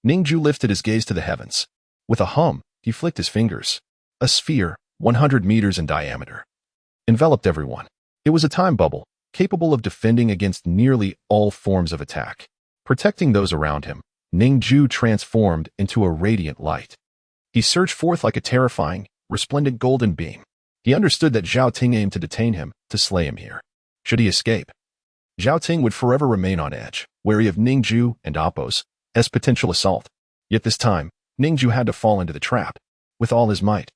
Ning Jue lifted his gaze to the heavens. With a hum, he flicked his fingers. A sphere, 100 meters in diameter, enveloped everyone. It was a time bubble, capable of defending against nearly all forms of attack. Protecting those around him, Ning Jue transformed into a radiant light. He surged forth like a terrifying, resplendent golden beam. He understood that Zhao Ting aimed to detain him, to slay him here. Should he escape, Zhao Ting would forever remain on edge, wary of Ning Jue and Appo's potential assault. Yet this time, Ning Jue had to fall into the trap. With all his might,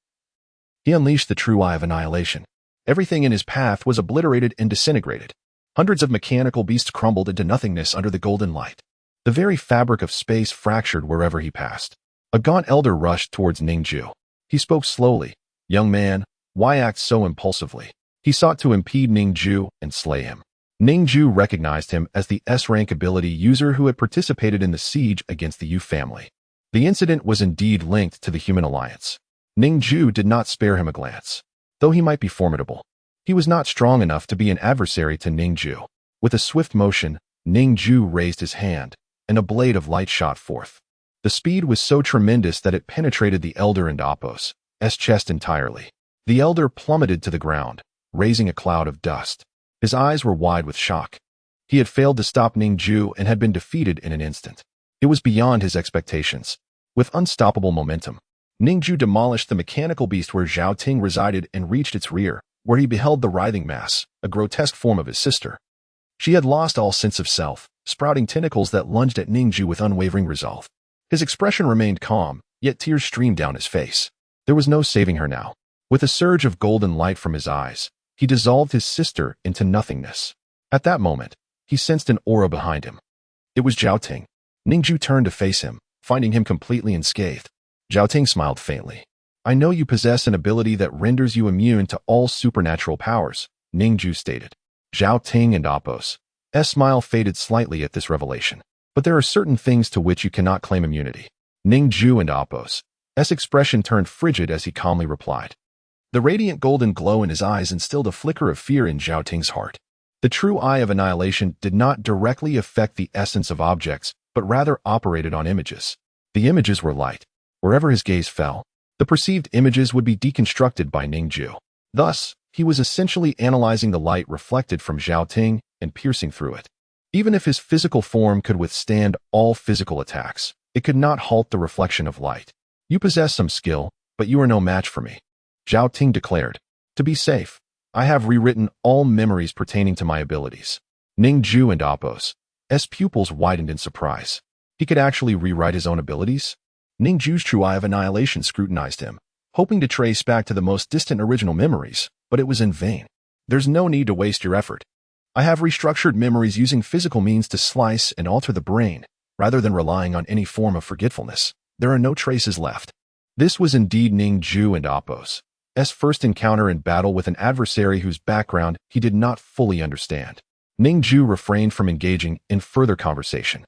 he unleashed the true eye of annihilation. Everything in his path was obliterated and disintegrated. Hundreds of mechanical beasts crumbled into nothingness under the golden light. The very fabric of space fractured wherever he passed. A gaunt elder rushed towards Ning Jue. He spoke slowly. "Young man, why act so impulsively?" He sought to impede Ning Jue and slay him. Ning Jue recognized him as the S-rank ability user who had participated in the siege against the Yu family. The incident was indeed linked to the human alliance. Ning Jue did not spare him a glance. Though he might be formidable, he was not strong enough to be an adversary to Ning Jue. With a swift motion, Ning Jue raised his hand, and a blade of light shot forth. The speed was so tremendous that it penetrated the elder and Appo's chest entirely. The elder plummeted to the ground, raising a cloud of dust. His eyes were wide with shock. He had failed to stop Ning Jue and had been defeated in an instant. It was beyond his expectations. With unstoppable momentum, Ning Jue demolished the mechanical beast where Zhao Ting resided and reached its rear, where he beheld the writhing mass, a grotesque form of his sister. She had lost all sense of self, sprouting tentacles that lunged at Ning Jue with unwavering resolve. His expression remained calm, yet tears streamed down his face. There was no saving her now. With a surge of golden light from his eyes, he dissolved his sister into nothingness. At that moment, he sensed an aura behind him. It was Zhao Ting. Ning Jue turned to face him, finding him completely unscathed. Zhao Ting smiled faintly. "I know you possess an ability that renders you immune to all supernatural powers," Ning Jue stated. Zhao Ting and Appo's smile faded slightly at this revelation. "But there are certain things to which you cannot claim immunity." Ning Jue and Appo's expression turned frigid as he calmly replied. The radiant golden glow in his eyes instilled a flicker of fear in Zhao Ting's heart. The true eye of annihilation did not directly affect the essence of objects, but rather operated on images. The images were light. Wherever his gaze fell, the perceived images would be deconstructed by Ning Jue. Thus, he was essentially analyzing the light reflected from Zhao Ting and piercing through it. Even if his physical form could withstand all physical attacks, it could not halt the reflection of light. "You possess some skill, but you are no match for me," Zhao Ting declared. "To be safe, I have rewritten all memories pertaining to my abilities." Ning Jue and Appo's pupils widened in surprise. He could actually rewrite his own abilities? Ning Jue's true eye of annihilation scrutinized him, hoping to trace back to the most distant original memories, but it was in vain. "There's no need to waste your effort. I have restructured memories using physical means to slice and alter the brain, rather than relying on any form of forgetfulness. There are no traces left." This was indeed Ning Jue and Appo's first encounter in battle with an adversary whose background he did not fully understand. Ning Jue refrained from engaging in further conversation.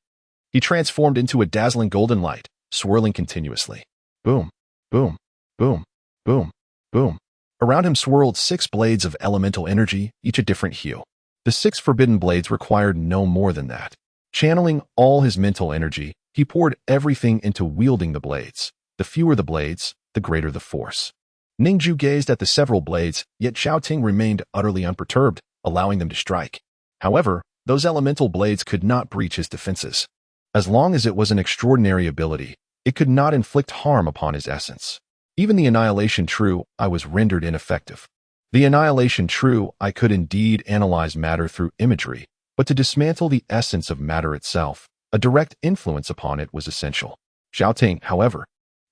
He transformed into a dazzling golden light, swirling continuously. Boom, boom, boom, boom, boom. Around him swirled 6 blades of elemental energy, each a different hue. The 6 forbidden blades required no more than that. Channeling all his mental energy, he poured everything into wielding the blades. The fewer the blades, the greater the force. Ning Jue gazed at the several blades, yet Zhao Ting remained utterly unperturbed, allowing them to strike. However, those elemental blades could not breach his defenses. As long as it was an extraordinary ability, it could not inflict harm upon his essence. Even the annihilation true I was rendered ineffective. The annihilation true I could indeed analyze matter through imagery, but to dismantle the essence of matter itself, a direct influence upon it was essential. Zhao Ting, however,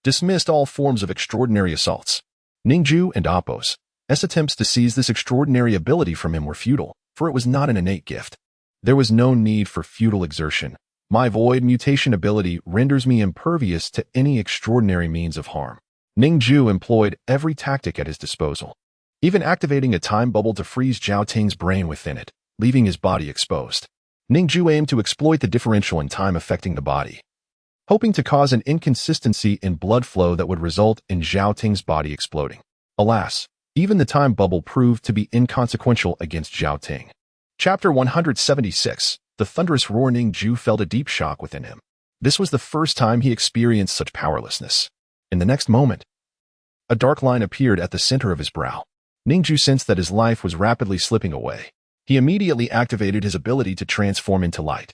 dismissed all forms of extraordinary assaults. Ning Jue and Appo's attempts to seize this extraordinary ability from him were futile, for it was not an innate gift. There was no need for futile exertion. My void mutation ability renders me impervious to any extraordinary means of harm. Ning Jue employed every tactic at his disposal, even activating a time bubble to freeze Zhao Ting's brain within it, leaving his body exposed. Ning Jue aimed to exploit the differential in time affecting the body, hoping to cause an inconsistency in blood flow that would result in Zhao Ting's body exploding. Alas, even the time bubble proved to be inconsequential against Zhao Ting. Chapter 176. The thunderous roar. Ning Jue felt a deep shock within him. This was the first time he experienced such powerlessness. In the next moment, a dark line appeared at the center of his brow. Ning Jue sensed that his life was rapidly slipping away. He immediately activated his ability to transform into light,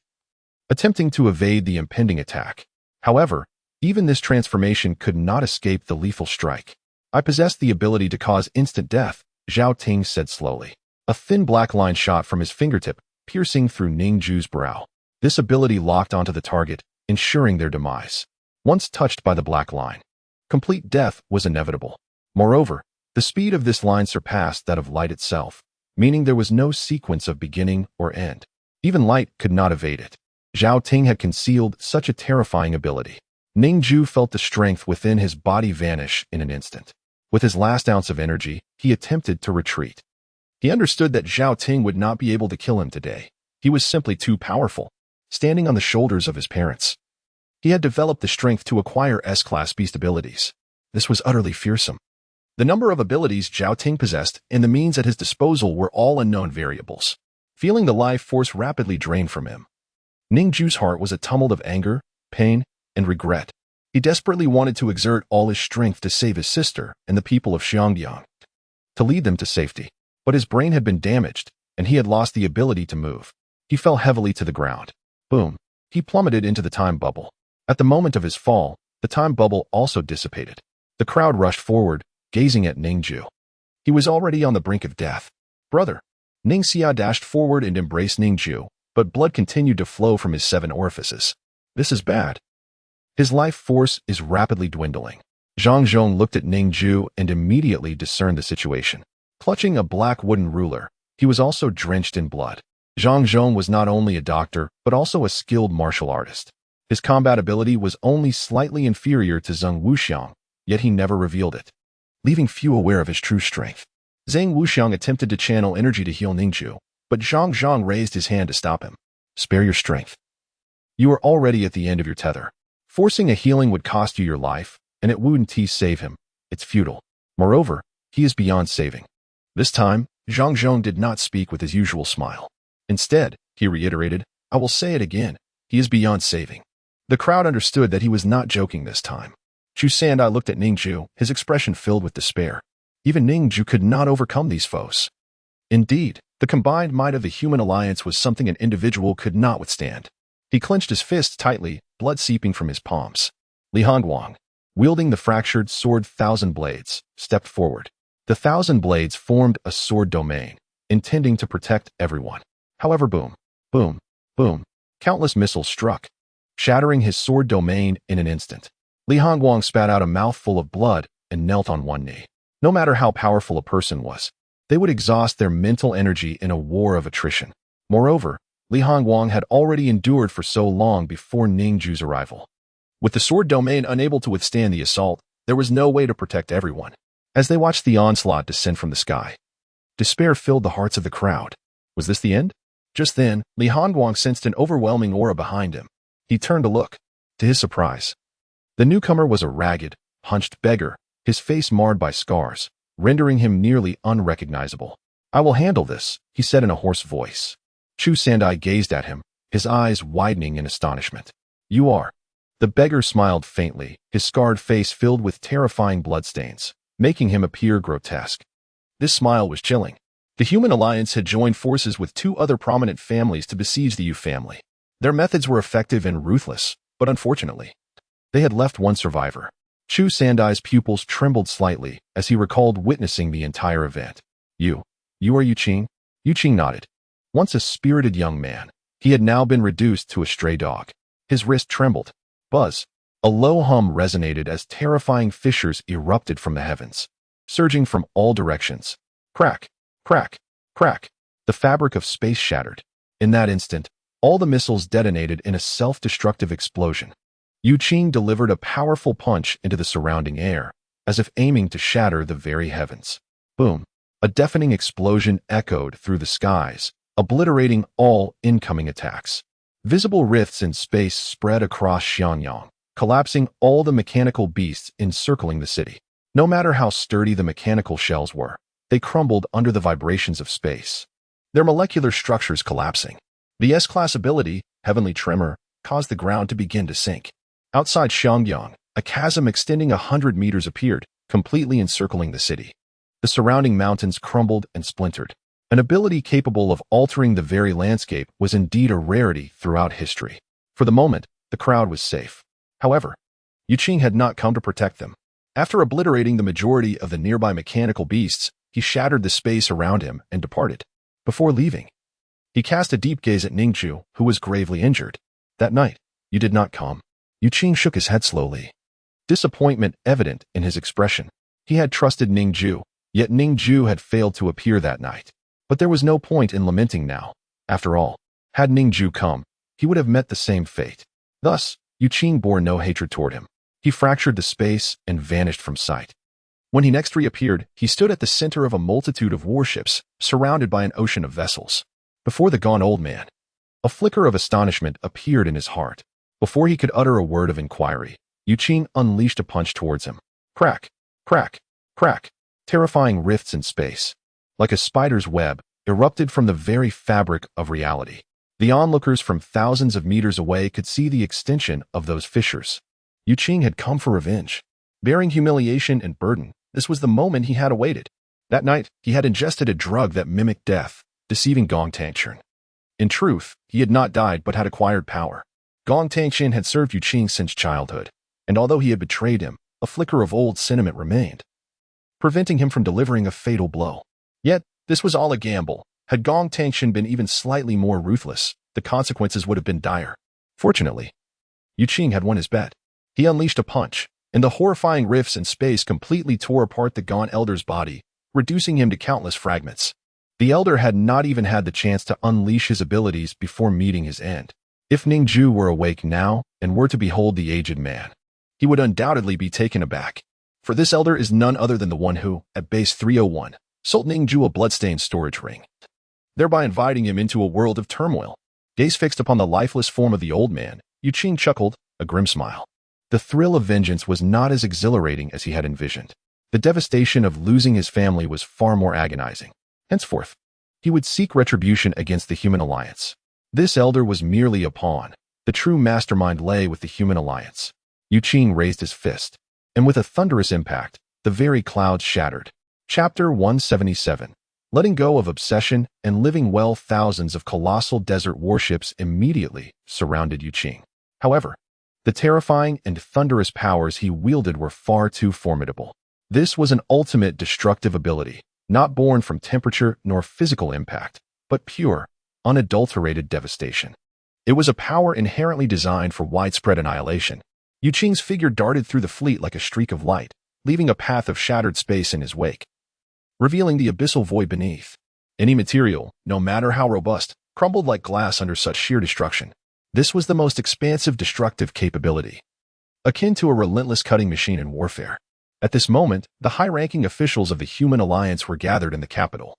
attempting to evade the impending attack. However, even this transformation could not escape the lethal strike. I possess the ability to cause instant death, Zhao Ting said slowly. A thin black line shot from his fingertip, piercing through Ning Jue's brow. This ability locked onto the target, ensuring their demise. Once touched by the black line, complete death was inevitable. Moreover, the speed of this line surpassed that of light itself, meaning there was no sequence of beginning or end. Even light could not evade it. Zhao Ting had concealed such a terrifying ability. Ning Jue felt the strength within his body vanish in an instant. With his last ounce of energy, he attempted to retreat. He understood that Zhao Ting would not be able to kill him today. He was simply too powerful, standing on the shoulders of his parents. He had developed the strength to acquire S-class beast abilities. This was utterly fearsome. The number of abilities Zhao Ting possessed and the means at his disposal were all unknown variables. Feeling the life force rapidly drain from him, Ning Jue's heart was a tumult of anger, pain, and regret. He desperately wanted to exert all his strength to save his sister and the people of Xiangyang, to lead them to safety. But his brain had been damaged, and he had lost the ability to move. He fell heavily to the ground. Boom. He plummeted into the time bubble. At the moment of his fall, the time bubble also dissipated. The crowd rushed forward, gazing at Ning Jue. He was already on the brink of death. Brother. Ning Xia dashed forward and embraced Ning Jue, but blood continued to flow from his 7 orifices. This is bad. His life force is rapidly dwindling. Zhang Zhong looked at Ning Jue and immediately discerned the situation. Clutching a black wooden ruler, he was also drenched in blood. Zhang Zhong was not only a doctor, but also a skilled martial artist. His combat ability was only slightly inferior to Zheng Wuxiang, yet he never revealed it, leaving few aware of his true strength. Zheng Wuxiang attempted to channel energy to heal Ning Jue, but Zhang Zhong raised his hand to stop him. Spare your strength. You are already at the end of your tether. Forcing a healing would cost you your life, and it wouldn't save him. It's futile. Moreover, he is beyond saving. This time, Zhang Zhong did not speak with his usual smile. Instead, he reiterated, I will say it again, he is beyond saving. The crowd understood that he was not joking this time. Chu Sandai looked at Ning Jue, his expression filled with despair. Even Ning Jue could not overcome these foes. Indeed, the combined might of the human alliance was something an individual could not withstand. He clenched his fists tightly, blood seeping from his palms. Li Hongguang, wielding the fractured sword Thousand Blades, stepped forward. The Thousand Blades formed a sword domain, intending to protect everyone. However, boom, boom, boom, countless missiles struck, shattering his sword domain in an instant. Li Hongguang spat out a mouthful of blood and knelt on one knee. No matter how powerful a person was, they would exhaust their mental energy in a war of attrition. Moreover, Li Hongguang had already endured for so long before Ning Jue's arrival. With the sword domain unable to withstand the assault, there was no way to protect everyone. As they watched the onslaught descend from the sky, despair filled the hearts of the crowd. Was this the end? Just then, Li Hongguang sensed an overwhelming aura behind him. He turned to look. To his surprise, the newcomer was a ragged, hunched beggar, his face marred by scars, rendering him nearly unrecognizable. I will handle this, he said in a hoarse voice. Chu Sandai gazed at him, his eyes widening in astonishment. You are. The beggar smiled faintly, his scarred face filled with terrifying bloodstains, making him appear grotesque. This smile was chilling. The human alliance had joined forces with 2 other prominent families to besiege the Yu family. Their methods were effective and ruthless, but unfortunately, they had left one survivor. Chu Sandai's pupils trembled slightly as he recalled witnessing the entire event. You are Yu Qing? Yu Qing nodded. Once a spirited young man, he had now been reduced to a stray dog. His wrist trembled. Buzz. A low hum resonated as terrifying fissures erupted from the heavens, surging from all directions. Crack, crack, crack. The fabric of space shattered. In that instant, all the missiles detonated in a self-destructive explosion. Yu Qing delivered a powerful punch into the surrounding air, as if aiming to shatter the very heavens. Boom. A deafening explosion echoed through the skies, obliterating all incoming attacks. Visible rifts in space spread across Xianyang, collapsing all the mechanical beasts encircling the city. No matter how sturdy the mechanical shells were, they crumbled under the vibrations of space, their molecular structures collapsing. The S-class ability, Heavenly Tremor, caused the ground to begin to sink. Outside Xiangyang, a chasm extending 100 meters appeared, completely encircling the city. The surrounding mountains crumbled and splintered. An ability capable of altering the very landscape was indeed a rarity throughout history. For the moment, the crowd was safe. However, Yuqing had not come to protect them. After obliterating the majority of the nearby mechanical beasts, he shattered the space around him and departed. Before leaving, he cast a deep gaze at Ning Jue, who was gravely injured. That night, you did not come. Yuqing shook his head slowly, disappointment evident in his expression. He had trusted Ning Jue, yet Ning Jue had failed to appear that night. But there was no point in lamenting now. After all, had Ning Jue come, he would have met the same fate. Thus, Yuqing bore no hatred toward him. He fractured the space and vanished from sight. When he next reappeared, he stood at the center of a multitude of warships, surrounded by an ocean of vessels. Before the gone old man, a flicker of astonishment appeared in his heart. Before he could utter a word of inquiry, Yuqing unleashed a punch towards him. Crack, crack, crack. Terrifying rifts in space, like a spider's web, erupted from the very fabric of reality. The onlookers from thousands of meters away could see the extension of those fissures. Yuqing had come for revenge. Bearing humiliation and burden, this was the moment he had awaited. That night, he had ingested a drug that mimicked death, deceiving Gong Tangchen. In truth, he had not died but had acquired power. Gong Tangchen had served Yuqing since childhood, and although he had betrayed him, a flicker of old sentiment remained, preventing him from delivering a fatal blow. Yet, this was all a gamble. Had Gong Tangchen been even slightly more ruthless, the consequences would have been dire. Fortunately, Yuqing had won his bet. He unleashed a punch, and the horrifying rifts in space completely tore apart the gone elder's body, reducing him to countless fragments. The elder had not even had the chance to unleash his abilities before meeting his end. If Ning Jue were awake now and were to behold the aged man, he would undoubtedly be taken aback. For this elder is none other than the one who, at base 301, sold Ning Jue a bloodstained storage ring, thereby inviting him into a world of turmoil. Gaze fixed upon the lifeless form of the old man, Yuqing chuckled, a grim smile. The thrill of vengeance was not as exhilarating as he had envisioned. The devastation of losing his family was far more agonizing. Henceforth, he would seek retribution against the human alliance. This elder was merely a pawn. The true mastermind lay with the human alliance. Yuqing raised his fist, and with a thunderous impact, the very clouds shattered. Chapter 177. Letting go of obsession and living well. Thousands of colossal desert warships immediately surrounded Yuqing. However, the terrifying and thunderous powers he wielded were far too formidable. This was an ultimate destructive ability, not born from temperature nor physical impact, but pure, unadulterated devastation. It was a power inherently designed for widespread annihilation. Yuqing's figure darted through the fleet like a streak of light, leaving a path of shattered space in his wake, revealing the abyssal void beneath. Any material, no matter how robust, crumbled like glass under such sheer destruction. This was the most expansive destructive capability, akin to a relentless cutting machine in warfare. At this moment, the high-ranking officials of the human alliance were gathered in the capital,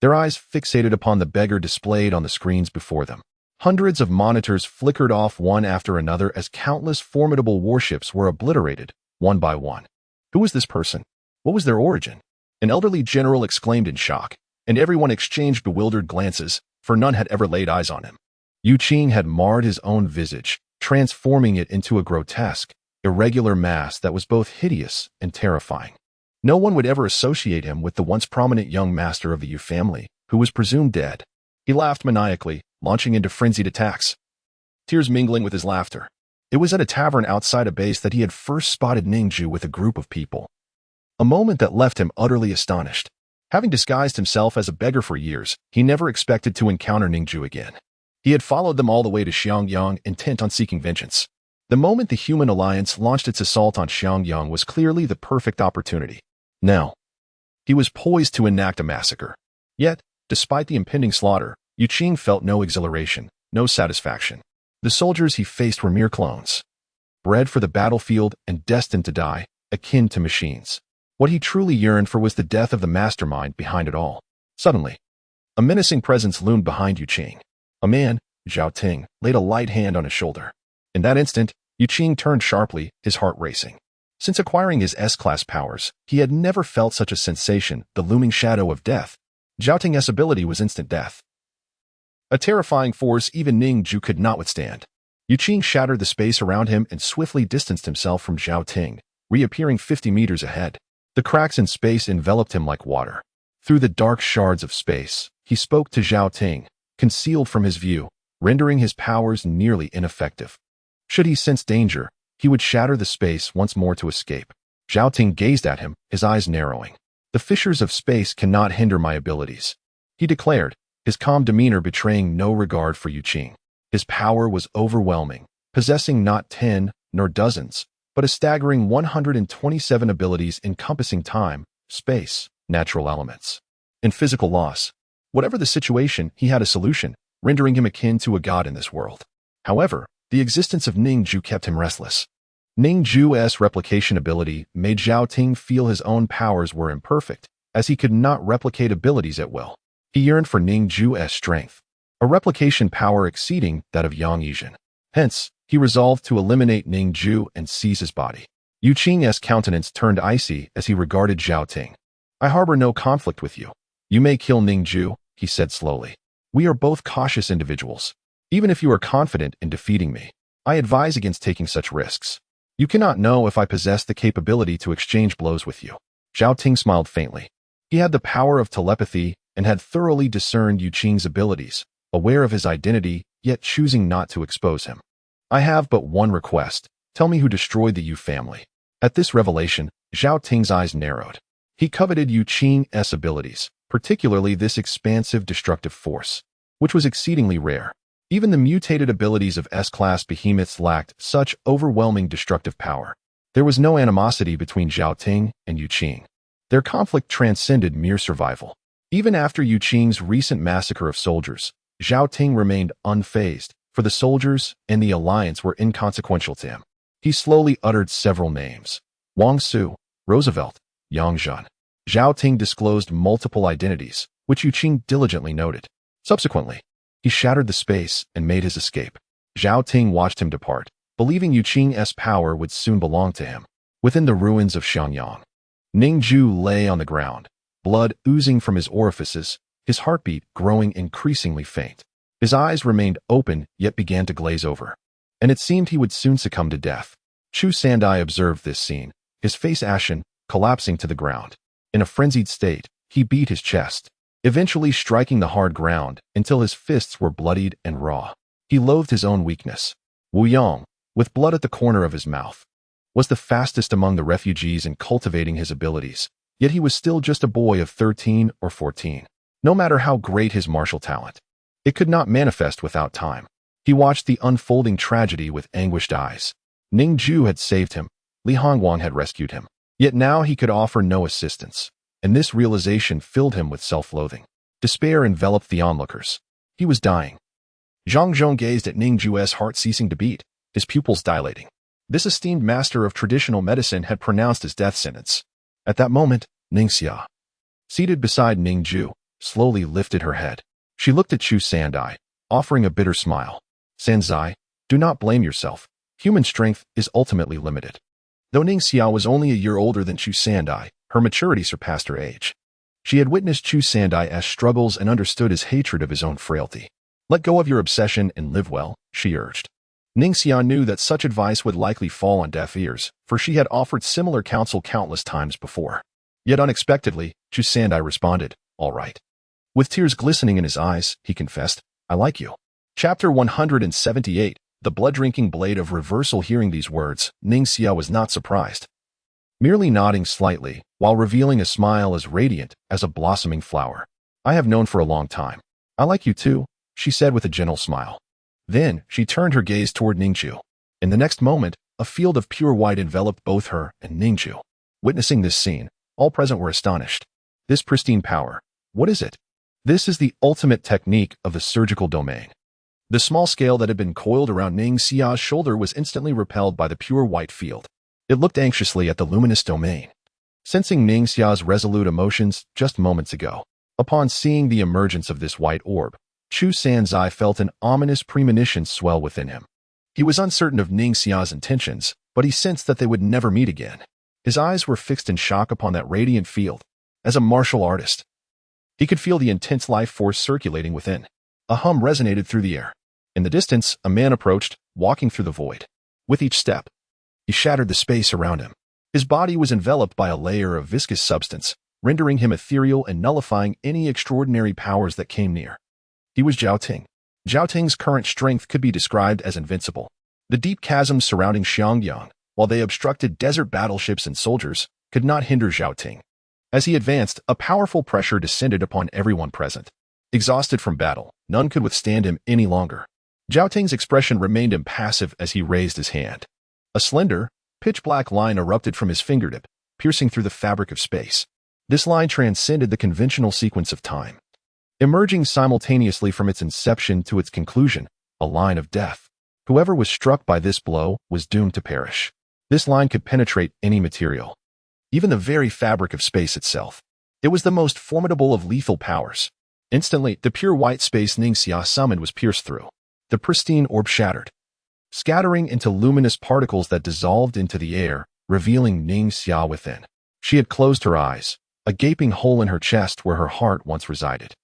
their eyes fixated upon the beggar displayed on the screens before them. Hundreds of monitors flickered off one after another as countless formidable warships were obliterated, one by one. Who was this person? What was their origin? An elderly general exclaimed in shock, and everyone exchanged bewildered glances, for none had ever laid eyes on him. Yuqing had marred his own visage, transforming it into a grotesque, irregular mass that was both hideous and terrifying. No one would ever associate him with the once prominent young master of the Yu family, who was presumed dead. He laughed maniacally, launching into frenzied attacks, tears mingling with his laughter. It was at a tavern outside a base that he had first spotted Ning Jue with a group of people, a moment that left him utterly astonished. Having disguised himself as a beggar for years, he never expected to encounter Ning Jue again. He had followed them all the way to Xiangyang, intent on seeking vengeance. The moment the human alliance launched its assault on Xiangyang was clearly the perfect opportunity. Now, he was poised to enact a massacre. Yet, despite the impending slaughter, Yuqing felt no exhilaration, no satisfaction. The soldiers he faced were mere clones, bred for the battlefield and destined to die, akin to machines. What he truly yearned for was the death of the mastermind behind it all. Suddenly, a menacing presence loomed behind Yuqing. A man, Zhao Ting, laid a light hand on his shoulder. In that instant, Yuqing turned sharply, his heart racing. Since acquiring his S-class powers, he had never felt such a sensation, the looming shadow of death. Zhao Ting's ability was instant death, a terrifying force even Ning Jue could not withstand. Yuqing shattered the space around him and swiftly distanced himself from Zhao Ting, reappearing 50 meters ahead. The cracks in space enveloped him like water. Through the dark shards of space, he spoke to Zhao Ting, concealed from his view, rendering his powers nearly ineffective. Should he sense danger, he would shatter the space once more to escape. Zhao Ting gazed at him, his eyes narrowing. The fissures of space cannot hinder my abilities, he declared, his calm demeanor betraying no regard for Yu Qing. His power was overwhelming, possessing not 10 nor dozens, but a staggering 127 abilities encompassing time, space, natural elements, and physical laws. Whatever the situation, he had a solution, rendering him akin to a god in this world. However, the existence of Ning Jue kept him restless. Ning Jue's replication ability made Zhao Ting feel his own powers were imperfect, as he could not replicate abilities at will. He yearned for Ning Jue's strength, a replication power exceeding that of Yang Yizhen. Hence, he resolved to eliminate Ning Jue and seize his body. Yu Qing's countenance turned icy as he regarded Zhao Ting. I harbor no conflict with you. You may kill Ning Jue, he said slowly. We are both cautious individuals. Even if you are confident in defeating me, I advise against taking such risks. You cannot know if I possess the capability to exchange blows with you. Zhao Ting smiled faintly. He had the power of telepathy and had thoroughly discerned Yu Qing's abilities, aware of his identity, yet choosing not to expose him. I have but one request. Tell me who destroyed the Yu family. At this revelation, Zhao Ting's eyes narrowed. He coveted Yu Qing's abilities, particularly this expansive destructive force, which was exceedingly rare. Even the mutated abilities of S-class behemoths lacked such overwhelming destructive power. There was no animosity between Zhao Ting and Yu Qing. Their conflict transcended mere survival. Even after Yu Qing's recent massacre of soldiers, Zhao Ting remained unfazed, for the soldiers and the alliance were inconsequential to him. He slowly uttered several names. Wang Su, Roosevelt, Yang Zhan. Zhao Ting disclosed multiple identities, which Yu Qing diligently noted. Subsequently, he shattered the space and made his escape. Zhao Ting watched him depart, believing Yu Qing's power would soon belong to him. Within the ruins of Xiangyang, Ning Jue lay on the ground, blood oozing from his orifices, his heartbeat growing increasingly faint. His eyes remained open yet began to glaze over, and it seemed he would soon succumb to death. Chu Sandai observed this scene, his face ashen, collapsing to the ground. In a frenzied state, he beat his chest, eventually striking the hard ground until his fists were bloodied and raw. He loathed his own weakness. Wu Yong, with blood at the corner of his mouth, was the fastest among the refugees in cultivating his abilities, yet he was still just a boy of 13 or 14. No matter how great his martial talent, it could not manifest without time. He watched the unfolding tragedy with anguished eyes. Ning Jue had saved him, Li Hongguang had rescued him, yet now he could offer no assistance, and this realization filled him with self-loathing. Despair enveloped the onlookers. He was dying. Zhang Zhong gazed at Ning Jue's heart ceasing to beat, his pupils dilating. This esteemed master of traditional medicine had pronounced his death sentence. At that moment, Ning Xia, seated beside Ning Jue, slowly lifted her head. She looked at Chu Sandai, offering a bitter smile. Sanzai, do not blame yourself. Human strength is ultimately limited. Though Ning Xia was only a year older than Chu Sandai, her maturity surpassed her age. She had witnessed Chu Sandai's struggles and understood his hatred of his own frailty. Let go of your obsession and live well, she urged. Ning Xia knew that such advice would likely fall on deaf ears, for she had offered similar counsel countless times before. Yet unexpectedly, Chu Sandai responded, all right. With tears glistening in his eyes, he confessed, I like you. Chapter 178, The Blood-Drinking Blade of Reversal. Hearing these words, Ning Xia was not surprised. Merely nodding slightly, while revealing a smile as radiant as a blossoming flower. I have known for a long time. I like you too, she said with a gentle smile. Then, she turned her gaze toward Ning Jue. In the next moment, a field of pure white enveloped both her and Ning Jue. Witnessing this scene, all present were astonished. This pristine power, what is it? This is the ultimate technique of the surgical domain. The small scale that had been coiled around Ning Xia's shoulder was instantly repelled by the pure white field. It looked anxiously at the luminous domain, sensing Ning Xia's resolute emotions just moments ago. Upon seeing the emergence of this white orb, Chu Sanzai felt an ominous premonition swell within him. He was uncertain of Ning Xia's intentions, but he sensed that they would never meet again. His eyes were fixed in shock upon that radiant field. As a martial artist, he could feel the intense life force circulating within. A hum resonated through the air. In the distance, a man approached, walking through the void. With each step, he shattered the space around him. His body was enveloped by a layer of viscous substance, rendering him ethereal and nullifying any extraordinary powers that came near. He was Zhao Ting. Zhao Ting's current strength could be described as invincible. The deep chasms surrounding Xiangyang, while they obstructed desert battleships and soldiers, could not hinder Zhao Ting. As he advanced, a powerful pressure descended upon everyone present. Exhausted from battle, none could withstand him any longer. Zhao Ting's expression remained impassive as he raised his hand. A slender, pitch-black line erupted from his fingertip, piercing through the fabric of space. This line transcended the conventional sequence of time. Emerging simultaneously from its inception to its conclusion, a line of death. Whoever was struck by this blow was doomed to perish. This line could penetrate any material, even the very fabric of space itself. It was the most formidable of lethal powers. Instantly, the pure white space Ning Jue summoned was pierced through. The pristine orb shattered, scattering into luminous particles that dissolved into the air, revealing Ning Jue within. She had closed her eyes, a gaping hole in her chest where her heart once resided.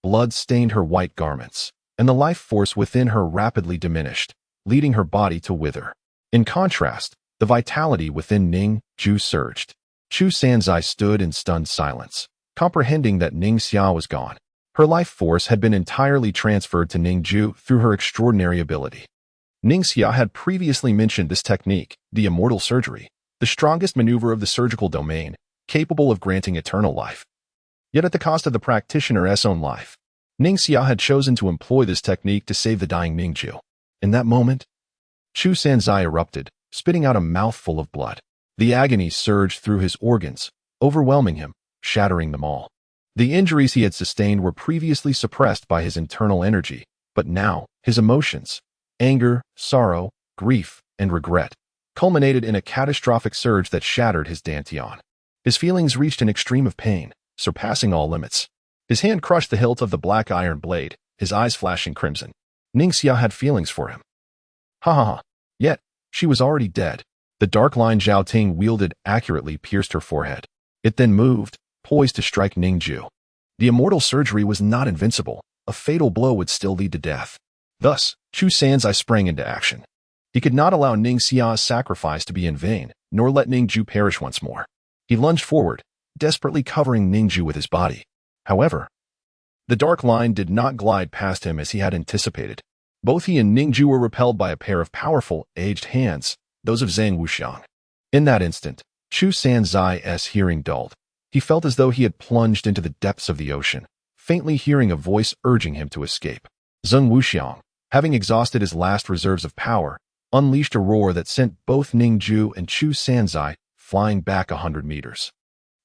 Blood stained her white garments, and the life force within her rapidly diminished, leading her body to wither. In contrast, the vitality within Ning Jue surged. Chu Sanzai stood in stunned silence, comprehending that Ning Jue was gone. Her life force had been entirely transferred to Ning Jue through her extraordinary ability. Ning Jue had previously mentioned this technique, the immortal surgery, the strongest maneuver of the surgical domain, capable of granting eternal life. Yet at the cost of the practitioner's own life, Ning Jue had chosen to employ this technique to save the dying Ning Jue. In that moment, Chu Sanzai erupted, spitting out a mouthful of blood. The agony surged through his organs, overwhelming him, shattering them all. The injuries he had sustained were previously suppressed by his internal energy, but now, his emotions, anger, sorrow, grief, and regret, culminated in a catastrophic surge that shattered his dantian. His feelings reached an extreme of pain, surpassing all limits. His hand crushed the hilt of the black iron blade, his eyes flashing crimson. Ning Jue had feelings for him. Ha ha ha. Yet, she was already dead. The dark line Zhao Ting wielded accurately pierced her forehead. It then moved, poised to strike Ning Jue. The immortal surgery was not invincible. A fatal blow would still lead to death. Thus, Chu Sanzai sprang into action. He could not allow Ning Jue's sacrifice to be in vain, nor let Ning Jue perish once more. He lunged forward, desperately covering Ning Jue with his body. However, the dark line did not glide past him as he had anticipated. Both he and Ning Jue were repelled by a pair of powerful, aged hands, those of Zhang Wuxiang. In that instant, Chu Sanzai's hearing dulled. He felt as though he had plunged into the depths of the ocean, faintly hearing a voice urging him to escape. Zhang Wuxiang, having exhausted his last reserves of power, unleashed a roar that sent both Ning Jue and Chu Sanzai flying back 100 meters.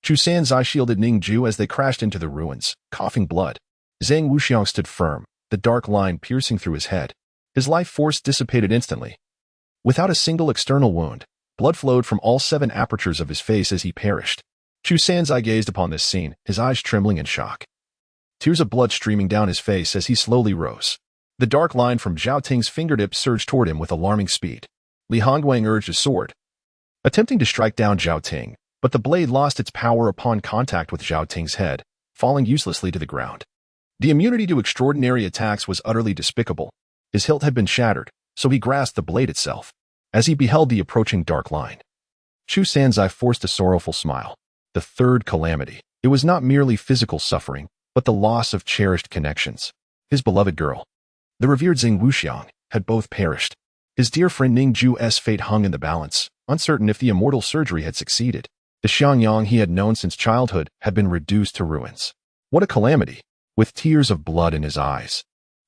Chu Sanzai shielded Ning Jue as they crashed into the ruins, coughing blood. Zhang Wuxiang stood firm, the dark line piercing through his head. His life force dissipated instantly. Without a single external wound, blood flowed from all 7 apertures of his face as he perished. Chu Sanzai gazed upon this scene, his eyes trembling in shock. Tears of blood streaming down his face as he slowly rose. The dark line from Zhao Ting's fingertips surged toward him with alarming speed. Li Hongguang urged his sword, attempting to strike down Zhao Ting, but the blade lost its power upon contact with Zhao Ting's head, falling uselessly to the ground. The immunity to extraordinary attacks was utterly despicable. His hilt had been shattered, so he grasped the blade itself. As he beheld the approaching dark line, Chu Sanzai forced a sorrowful smile. The third calamity. It was not merely physical suffering, but the loss of cherished connections. His beloved girl, the revered Zhang Wuxiang, had both perished. His dear friend Ning Jue's fate hung in the balance, uncertain if the immortal surgery had succeeded. The Xiangyang he had known since childhood had been reduced to ruins. What a calamity! With tears of blood in his eyes,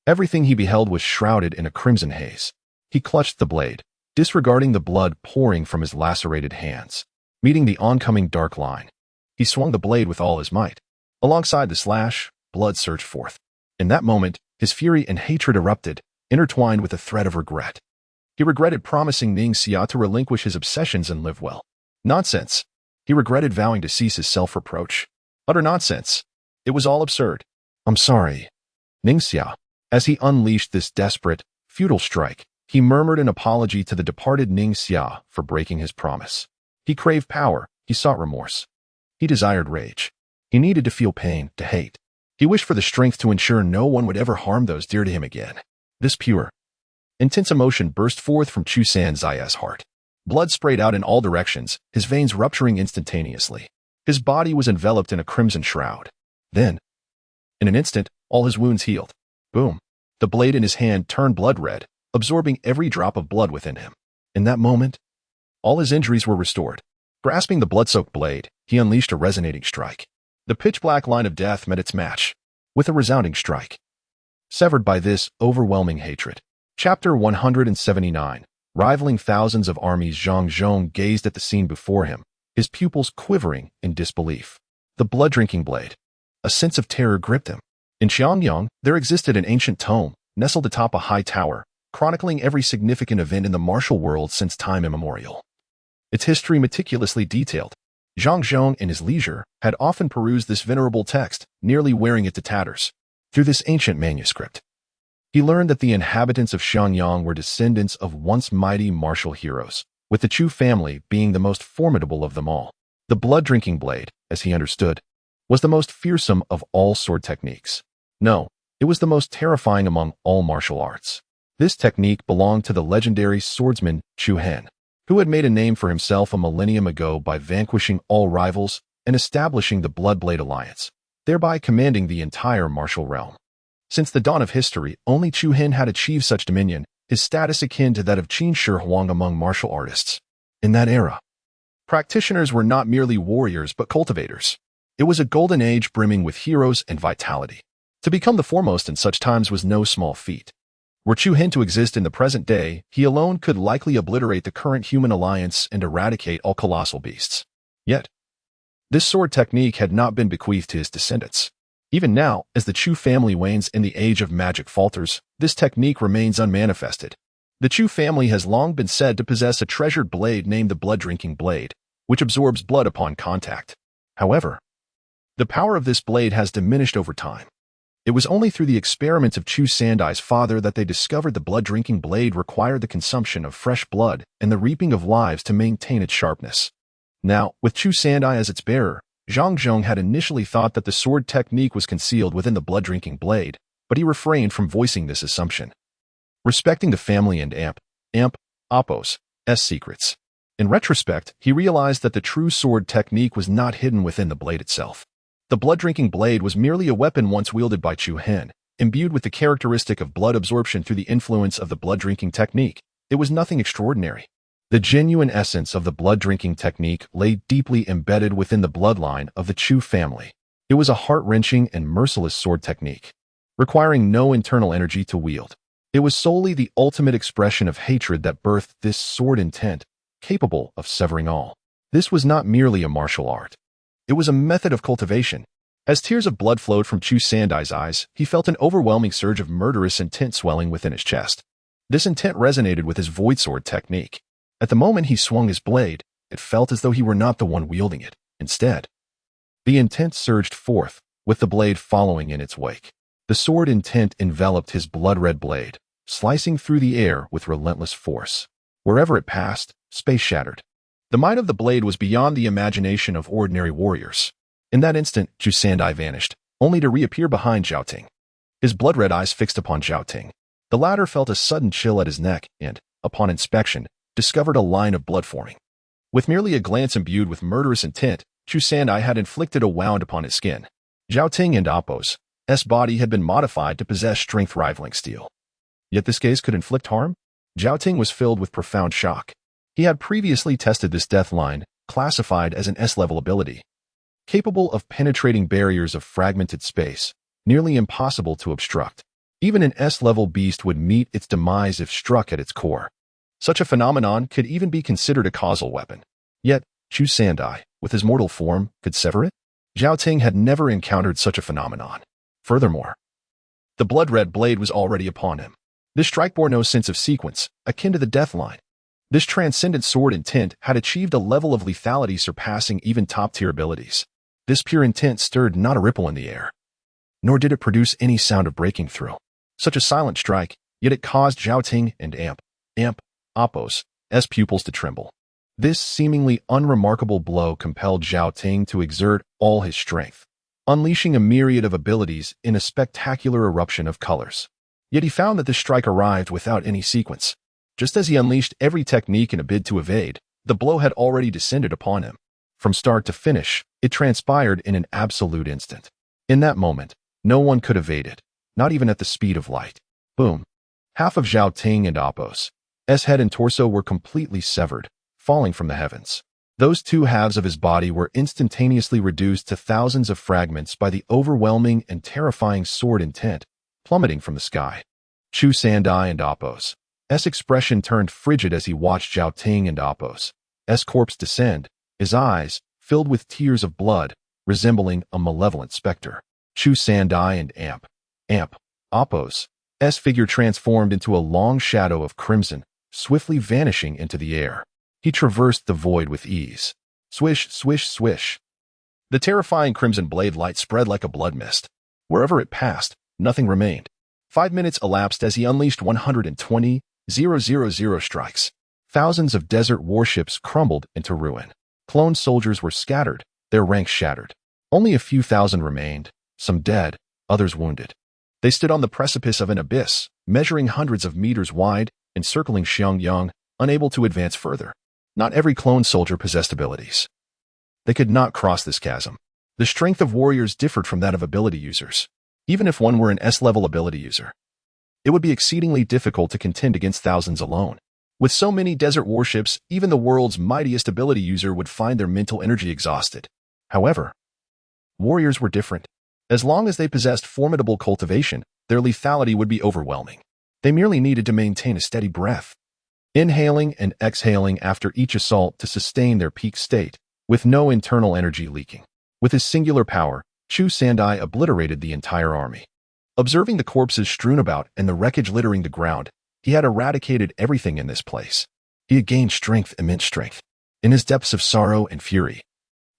everything he beheld was shrouded in a crimson haze. He clutched the blade, disregarding the blood pouring from his lacerated hands. Meeting the oncoming dark line, he swung the blade with all his might. Alongside the slash, blood surged forth. In that moment, his fury and hatred erupted, intertwined with a thread of regret. He regretted promising Ning Jue to relinquish his obsessions and live well. Nonsense. He regretted vowing to cease his self-reproach. Utter nonsense. It was all absurd. I'm sorry. Ning Jue. As he unleashed this desperate, futile strike, he murmured an apology to the departed Ning Jue for breaking his promise. He craved power. He sought remorse. He desired rage. He needed to feel pain, to hate. He wished for the strength to ensure no one would ever harm those dear to him again. This pure, intense emotion burst forth from Chu Sanzai's heart. Blood sprayed out in all directions, his veins rupturing instantaneously. His body was enveloped in a crimson shroud. Then, in an instant, all his wounds healed. Boom. The blade in his hand turned blood red, absorbing every drop of blood within him. In that moment, all his injuries were restored. Grasping the blood-soaked blade, he unleashed a resonating strike. The pitch-black line of death met its match, with a resounding strike. Severed by this overwhelming hatred. Chapter 179. Rivaling thousands of armies, Zhang Zhong gazed at the scene before him, his pupils quivering in disbelief. The blood-drinking blade. A sense of terror gripped him. In Xiangyang, there existed an ancient tome, nestled atop a high tower, chronicling every significant event in the martial world since time immemorial. Its history meticulously detailed. Zhang Zhong, in his leisure, had often perused this venerable text, nearly wearing it to tatters. Through this ancient manuscript, he learned that the inhabitants of Xianyang were descendants of once mighty martial heroes, with the Chu family being the most formidable of them all. The blood-drinking blade, as he understood, was the most fearsome of all sword techniques. No, it was the most terrifying among all martial arts. This technique belonged to the legendary swordsman Chu Han, who had made a name for himself a millennium ago by vanquishing all rivals and establishing the Bloodblade Alliance, thereby commanding the entire martial realm. Since the dawn of history, only Chu Han had achieved such dominion, his status akin to that of Qin Shi Huang among martial artists. In that era, practitioners were not merely warriors but cultivators. It was a golden age brimming with heroes and vitality. To become the foremost in such times was no small feat. Were Chu Han to exist in the present day, he alone could likely obliterate the current human alliance and eradicate all colossal beasts. Yet, this sword technique had not been bequeathed to his descendants. Even now, as the Chu family wanes and the age of magic falters, this technique remains unmanifested. The Chu family has long been said to possess a treasured blade named the blood-drinking blade, which absorbs blood upon contact. However, the power of this blade has diminished over time. It was only through the experiments of Chu Sandai's father that they discovered the blood-drinking blade required the consumption of fresh blood and the reaping of lives to maintain its sharpness. Now, with Chu Sandai as its bearer, Zhang Zhong had initially thought that the sword technique was concealed within the blood-drinking blade, but he refrained from voicing this assumption. Respecting the family and Apos' secrets. In retrospect, he realized that the true sword technique was not hidden within the blade itself. The blood-drinking blade was merely a weapon once wielded by Chu Han, imbued with the characteristic of blood absorption through the influence of the blood-drinking technique. It was nothing extraordinary. The genuine essence of the blood-drinking technique lay deeply embedded within the bloodline of the Chu family. It was a heart-wrenching and merciless sword technique, requiring no internal energy to wield. It was solely the ultimate expression of hatred that birthed this sword intent, capable of severing all. This was not merely a martial art. It was a method of cultivation. As tears of blood flowed from Chu Sandai's eyes, he felt an overwhelming surge of murderous intent swelling within his chest. This intent resonated with his void sword technique. At the moment he swung his blade, it felt as though he were not the one wielding it. Instead, the intent surged forth, with the blade following in its wake. The sword intent enveloped his blood-red blade, slicing through the air with relentless force. Wherever it passed, space shattered. The might of the blade was beyond the imagination of ordinary warriors. In that instant, Chu Sandai vanished, only to reappear behind Zhao Ting. His blood-red eyes fixed upon Zhao Ting. The latter felt a sudden chill at his neck and, upon inspection, discovered a line of blood forming. With merely a glance imbued with murderous intent, Chu Sandai had inflicted a wound upon his skin. Zhao Ting and Apos' body had been modified to possess strength rivaling steel. Yet this gaze could inflict harm? Zhao Ting was filled with profound shock. He had previously tested this death line, classified as an S-level ability, capable of penetrating barriers of fragmented space, nearly impossible to obstruct. Even an S-level beast would meet its demise if struck at its core. Such a phenomenon could even be considered a causal weapon. Yet, Chu Sandai, with his mortal form, could sever it? Zhao Ting had never encountered such a phenomenon. Furthermore, the blood-red blade was already upon him. This strike bore no sense of sequence, akin to the death line. This transcendent sword intent had achieved a level of lethality surpassing even top-tier abilities. This pure intent stirred not a ripple in the air, nor did it produce any sound of breaking through. Such a silent strike, yet it caused Zhao Ting and Apos' pupils to tremble. This seemingly unremarkable blow compelled Zhao Ting to exert all his strength, unleashing a myriad of abilities in a spectacular eruption of colors. Yet he found that this strike arrived without any sequence. Just as he unleashed every technique in a bid to evade, the blow had already descended upon him. From start to finish, it transpired in an absolute instant. In that moment, no one could evade it, not even at the speed of light. Boom. Half of Zhao Ting and Apos' head and torso were completely severed, falling from the heavens. Those two halves of his body were instantaneously reduced to thousands of fragments by the overwhelming and terrifying sword intent, plummeting from the sky. Chu Sandai and Apos' expression turned frigid as he watched Zhao Ting and Apos' corpse descend, his eyes, filled with tears of blood, resembling a malevolent specter. Chu Sandai and Apos' figure transformed into a long shadow of crimson, swiftly vanishing into the air. He traversed the void with ease. Swish, swish, swish. The terrifying crimson blade light spread like a blood mist. Wherever it passed, nothing remained. 5 minutes elapsed as he unleashed 120,000 strikes. Thousands of desert warships crumbled into ruin. Clone soldiers were scattered, their ranks shattered. Only a few thousand remained, some dead, others wounded. They stood on the precipice of an abyss, measuring hundreds of meters wide, encircling Xiangyang, unable to advance further. Not every clone soldier possessed abilities. They could not cross this chasm. The strength of warriors differed from that of ability users. Even if one were an S-level ability user, it would be exceedingly difficult to contend against thousands alone. With so many desert warships, even the world's mightiest ability user would find their mental energy exhausted. However, warriors were different. As long as they possessed formidable cultivation, their lethality would be overwhelming. They merely needed to maintain a steady breath, inhaling and exhaling after each assault to sustain their peak state, with no internal energy leaking. With his singular power, Chu Sandai obliterated the entire army. Observing the corpses strewn about and the wreckage littering the ground, he had eradicated everything in this place. He had gained strength, immense strength. In his depths of sorrow and fury,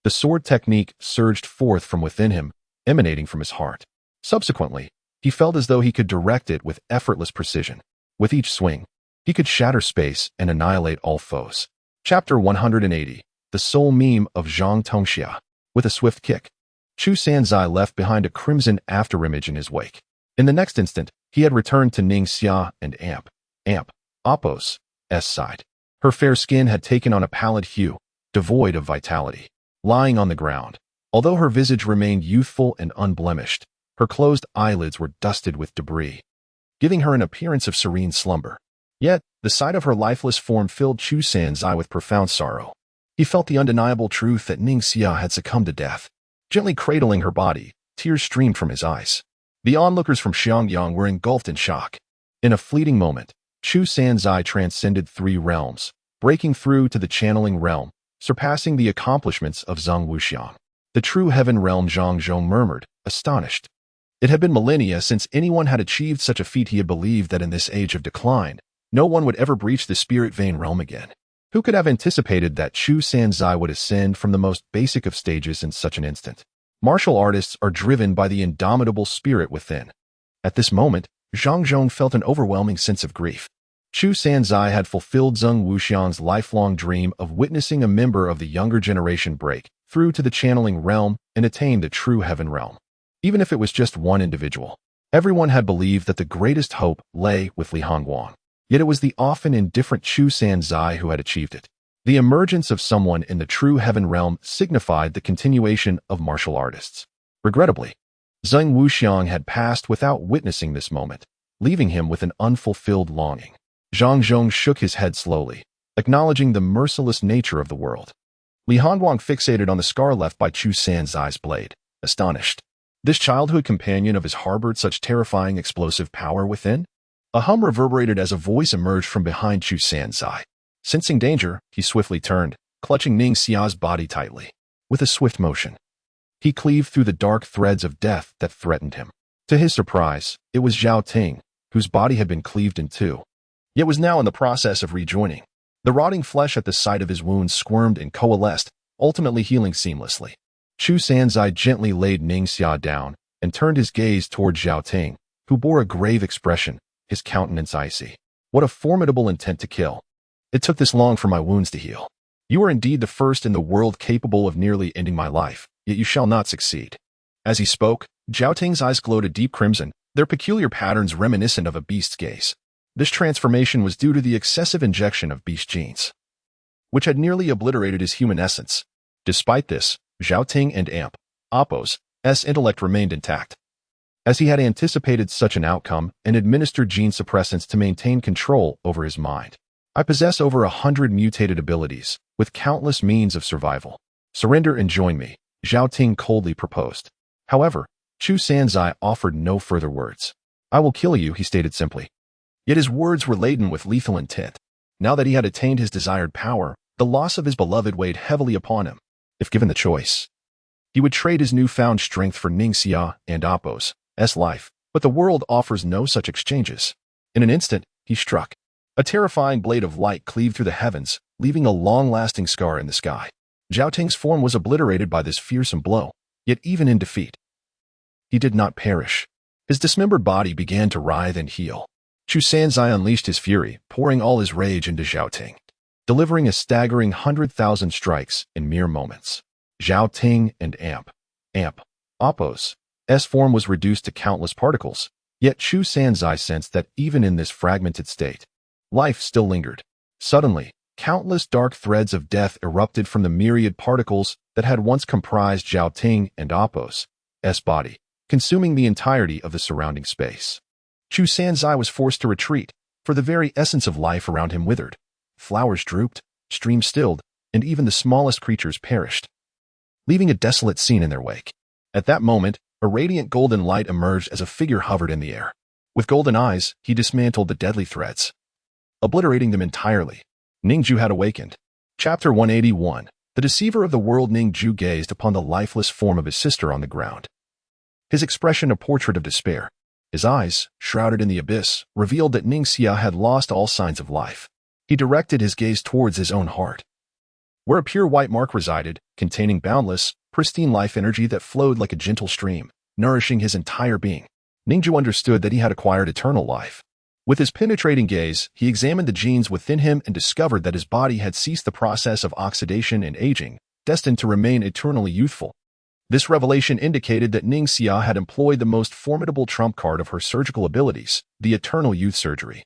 the sword technique surged forth from within him, emanating from his heart. Subsequently, he felt as though he could direct it with effortless precision. With each swing, he could shatter space and annihilate all foes. Chapter 180, The Soul Meme of Zhang Tongxia. With a swift kick, Chu Sanzai left behind a crimson afterimage in his wake. In the next instant, he had returned to Ning Jue and Apos' side. Her fair skin had taken on a pallid hue, devoid of vitality. Lying on the ground, although her visage remained youthful and unblemished, her closed eyelids were dusted with debris, giving her an appearance of serene slumber. Yet, the sight of her lifeless form filled Chu Sanzai with profound sorrow. He felt the undeniable truth that Ning Jue had succumbed to death. Gently cradling her body, tears streamed from his eyes. The onlookers from Xiangyang were engulfed in shock. In a fleeting moment, Chu Sanzai transcended 3 realms, breaking through to the channeling realm, surpassing the accomplishments of Zheng Wuxiang. The true heaven realm, Zhang Zhong murmured, astonished. It had been millennia since anyone had achieved such a feat. He had believed that in this age of decline, no one would ever breach the spirit vein realm again. Who could have anticipated that Chu Sanzai would ascend from the most basic of stages in such an instant? Martial artists are driven by the indomitable spirit within. At this moment, Zhang Zhong felt an overwhelming sense of grief. Chu Sanzai had fulfilled Zheng Wuxiang's lifelong dream of witnessing a member of the younger generation break through to the channeling realm and attain the true heaven realm. Even if it was just one individual, everyone had believed that the greatest hope lay with Li Hongguang. Yet it was the often indifferent Chu Sanzai who had achieved it. The emergence of someone in the true heaven realm signified the continuation of martial artists. Regrettably, Zheng Wuxiang had passed without witnessing this moment, leaving him with an unfulfilled longing. Zhang Zhong shook his head slowly, acknowledging the merciless nature of the world. Li Hongguang fixated on the scar left by Chu Sanzai's blade, astonished. This childhood companion of his harbored such terrifying explosive power within? A hum reverberated as a voice emerged from behind Chu Sanzai. Sensing danger, he swiftly turned, clutching Ning Jue's body tightly. With a swift motion, he cleaved through the dark threads of death that threatened him. To his surprise, it was Zhao Ting, whose body had been cleaved in two, yet was now in the process of rejoining. The rotting flesh at the site of his wounds squirmed and coalesced, ultimately healing seamlessly. Chu Sanzai gently laid Ning Jue down and turned his gaze toward Zhao Ting, who bore a grave expression, his countenance icy. What a formidable intent to kill. It took this long for my wounds to heal. You are indeed the first in the world capable of nearly ending my life, yet you shall not succeed. As he spoke, Zhao Ting's eyes glowed a deep crimson, their peculiar patterns reminiscent of a beast's gaze. This transformation was due to the excessive injection of beast genes, which had nearly obliterated his human essence. Despite this, Zhao Ting and Apos' intellect remained intact, as he had anticipated such an outcome and administered gene suppressants to maintain control over his mind. I possess over 100 mutated abilities, with countless means of survival. Surrender and join me, Zhao Ting coldly proposed. However, Chu Sanzai offered no further words. I will kill you, he stated simply. Yet his words were laden with lethal intent. Now that he had attained his desired power, the loss of his beloved weighed heavily upon him. If given the choice, he would trade his newfound strength for Ning Jue and Apos' life, but the world offers no such exchanges. In an instant, he struck. A terrifying blade of light cleaved through the heavens, leaving a long-lasting scar in the sky. Zhao Ting's form was obliterated by this fearsome blow, yet even in defeat, he did not perish. His dismembered body began to writhe and heal. Chu Sanzai unleashed his fury, pouring all his rage into Zhao Ting, delivering a staggering 100,000 strikes in mere moments. Zhao Ting and Apos' form was reduced to countless particles, yet Chu Sanzai sensed that even in this fragmented state, life still lingered. Suddenly, countless dark threads of death erupted from the myriad particles that had once comprised Zhao Ting and Apos' body, consuming the entirety of the surrounding space. Chu Sanzai was forced to retreat, for the very essence of life around him withered. Flowers drooped, streams stilled, and even the smallest creatures perished, leaving a desolate scene in their wake. At that moment, a radiant golden light emerged as a figure hovered in the air. With golden eyes, he dismantled the deadly threads, obliterating them entirely. Ning Jue had awakened. Chapter 181. The deceiver of the world. Ning Jue gazed upon the lifeless form of his sister on the ground, his expression a portrait of despair. His eyes, shrouded in the abyss, revealed that Ning Jue had lost all signs of life. He directed his gaze towards his own heart, where a pure white mark resided, containing boundless, pristine life energy that flowed like a gentle stream, nourishing his entire being. Ning Jue understood that he had acquired eternal life. With his penetrating gaze, he examined the genes within him and discovered that his body had ceased the process of oxidation and aging, destined to remain eternally youthful. This revelation indicated that Ning Jue had employed the most formidable trump card of her surgical abilities, the eternal youth surgery,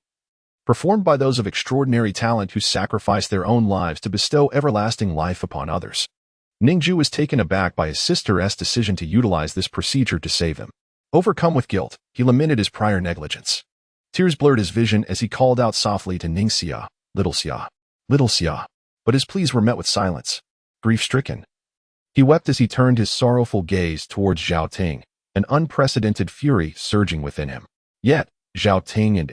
performed by those of extraordinary talent who sacrificed their own lives to bestow everlasting life upon others. Ning Jue was taken aback by his sister's decision to utilize this procedure to save him. Overcome with guilt, he lamented his prior negligence. Tears blurred his vision as he called out softly to Ning Jue, "Little Jue, little Jue." But his pleas were met with silence. Grief-stricken, he wept as he turned his sorrowful gaze towards Zhao Ting, an unprecedented fury surging within him. Yet, Zhao Ting and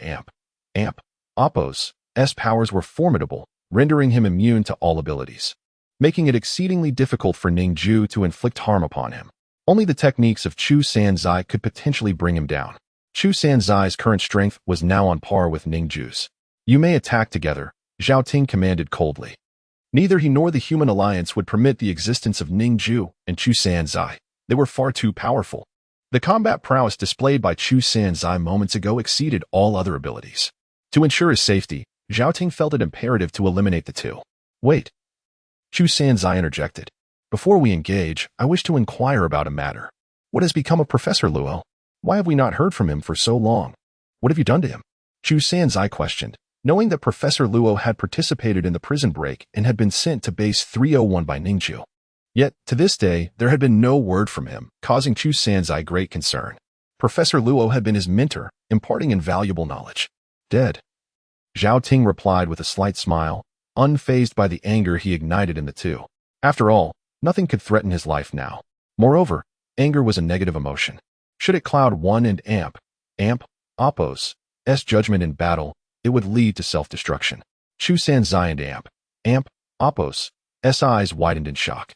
Apos' powers were formidable, rendering him immune to all abilities, making it exceedingly difficult for Ning Jue to inflict harm upon him. Only the techniques of Chu Sanzai could potentially bring him down. Chu Sanzai's current strength was now on par with Ning Jue's. "You may attack together," Zhao Ting commanded coldly. Neither he nor the human alliance would permit the existence of Ning Jue and Chu Sanzai. They were far too powerful. The combat prowess displayed by Chu Sanzai moments ago exceeded all other abilities. To ensure his safety, Zhao Ting felt it imperative to eliminate the two. "Wait," Chu Sanzai interjected. "Before we engage, I wish to inquire about a matter. What has become of Professor Luo? Why have we not heard from him for so long? What have you done to him?" Chu Sanzai questioned, knowing that Professor Luo had participated in the prison break and had been sent to Base 301 by Ning Jue. Yet, to this day, there had been no word from him, causing Chu Sanzai great concern. Professor Luo had been his mentor, imparting invaluable knowledge. "Dead," Zhao Ting replied with a slight smile, unfazed by the anger he ignited in the two. After all, nothing could threaten his life now. Moreover, anger was a negative emotion. Should it cloud one and Apos' judgment in battle, it would lead to self-destruction. Chu Sanzai and Apos' eyes widened in shock.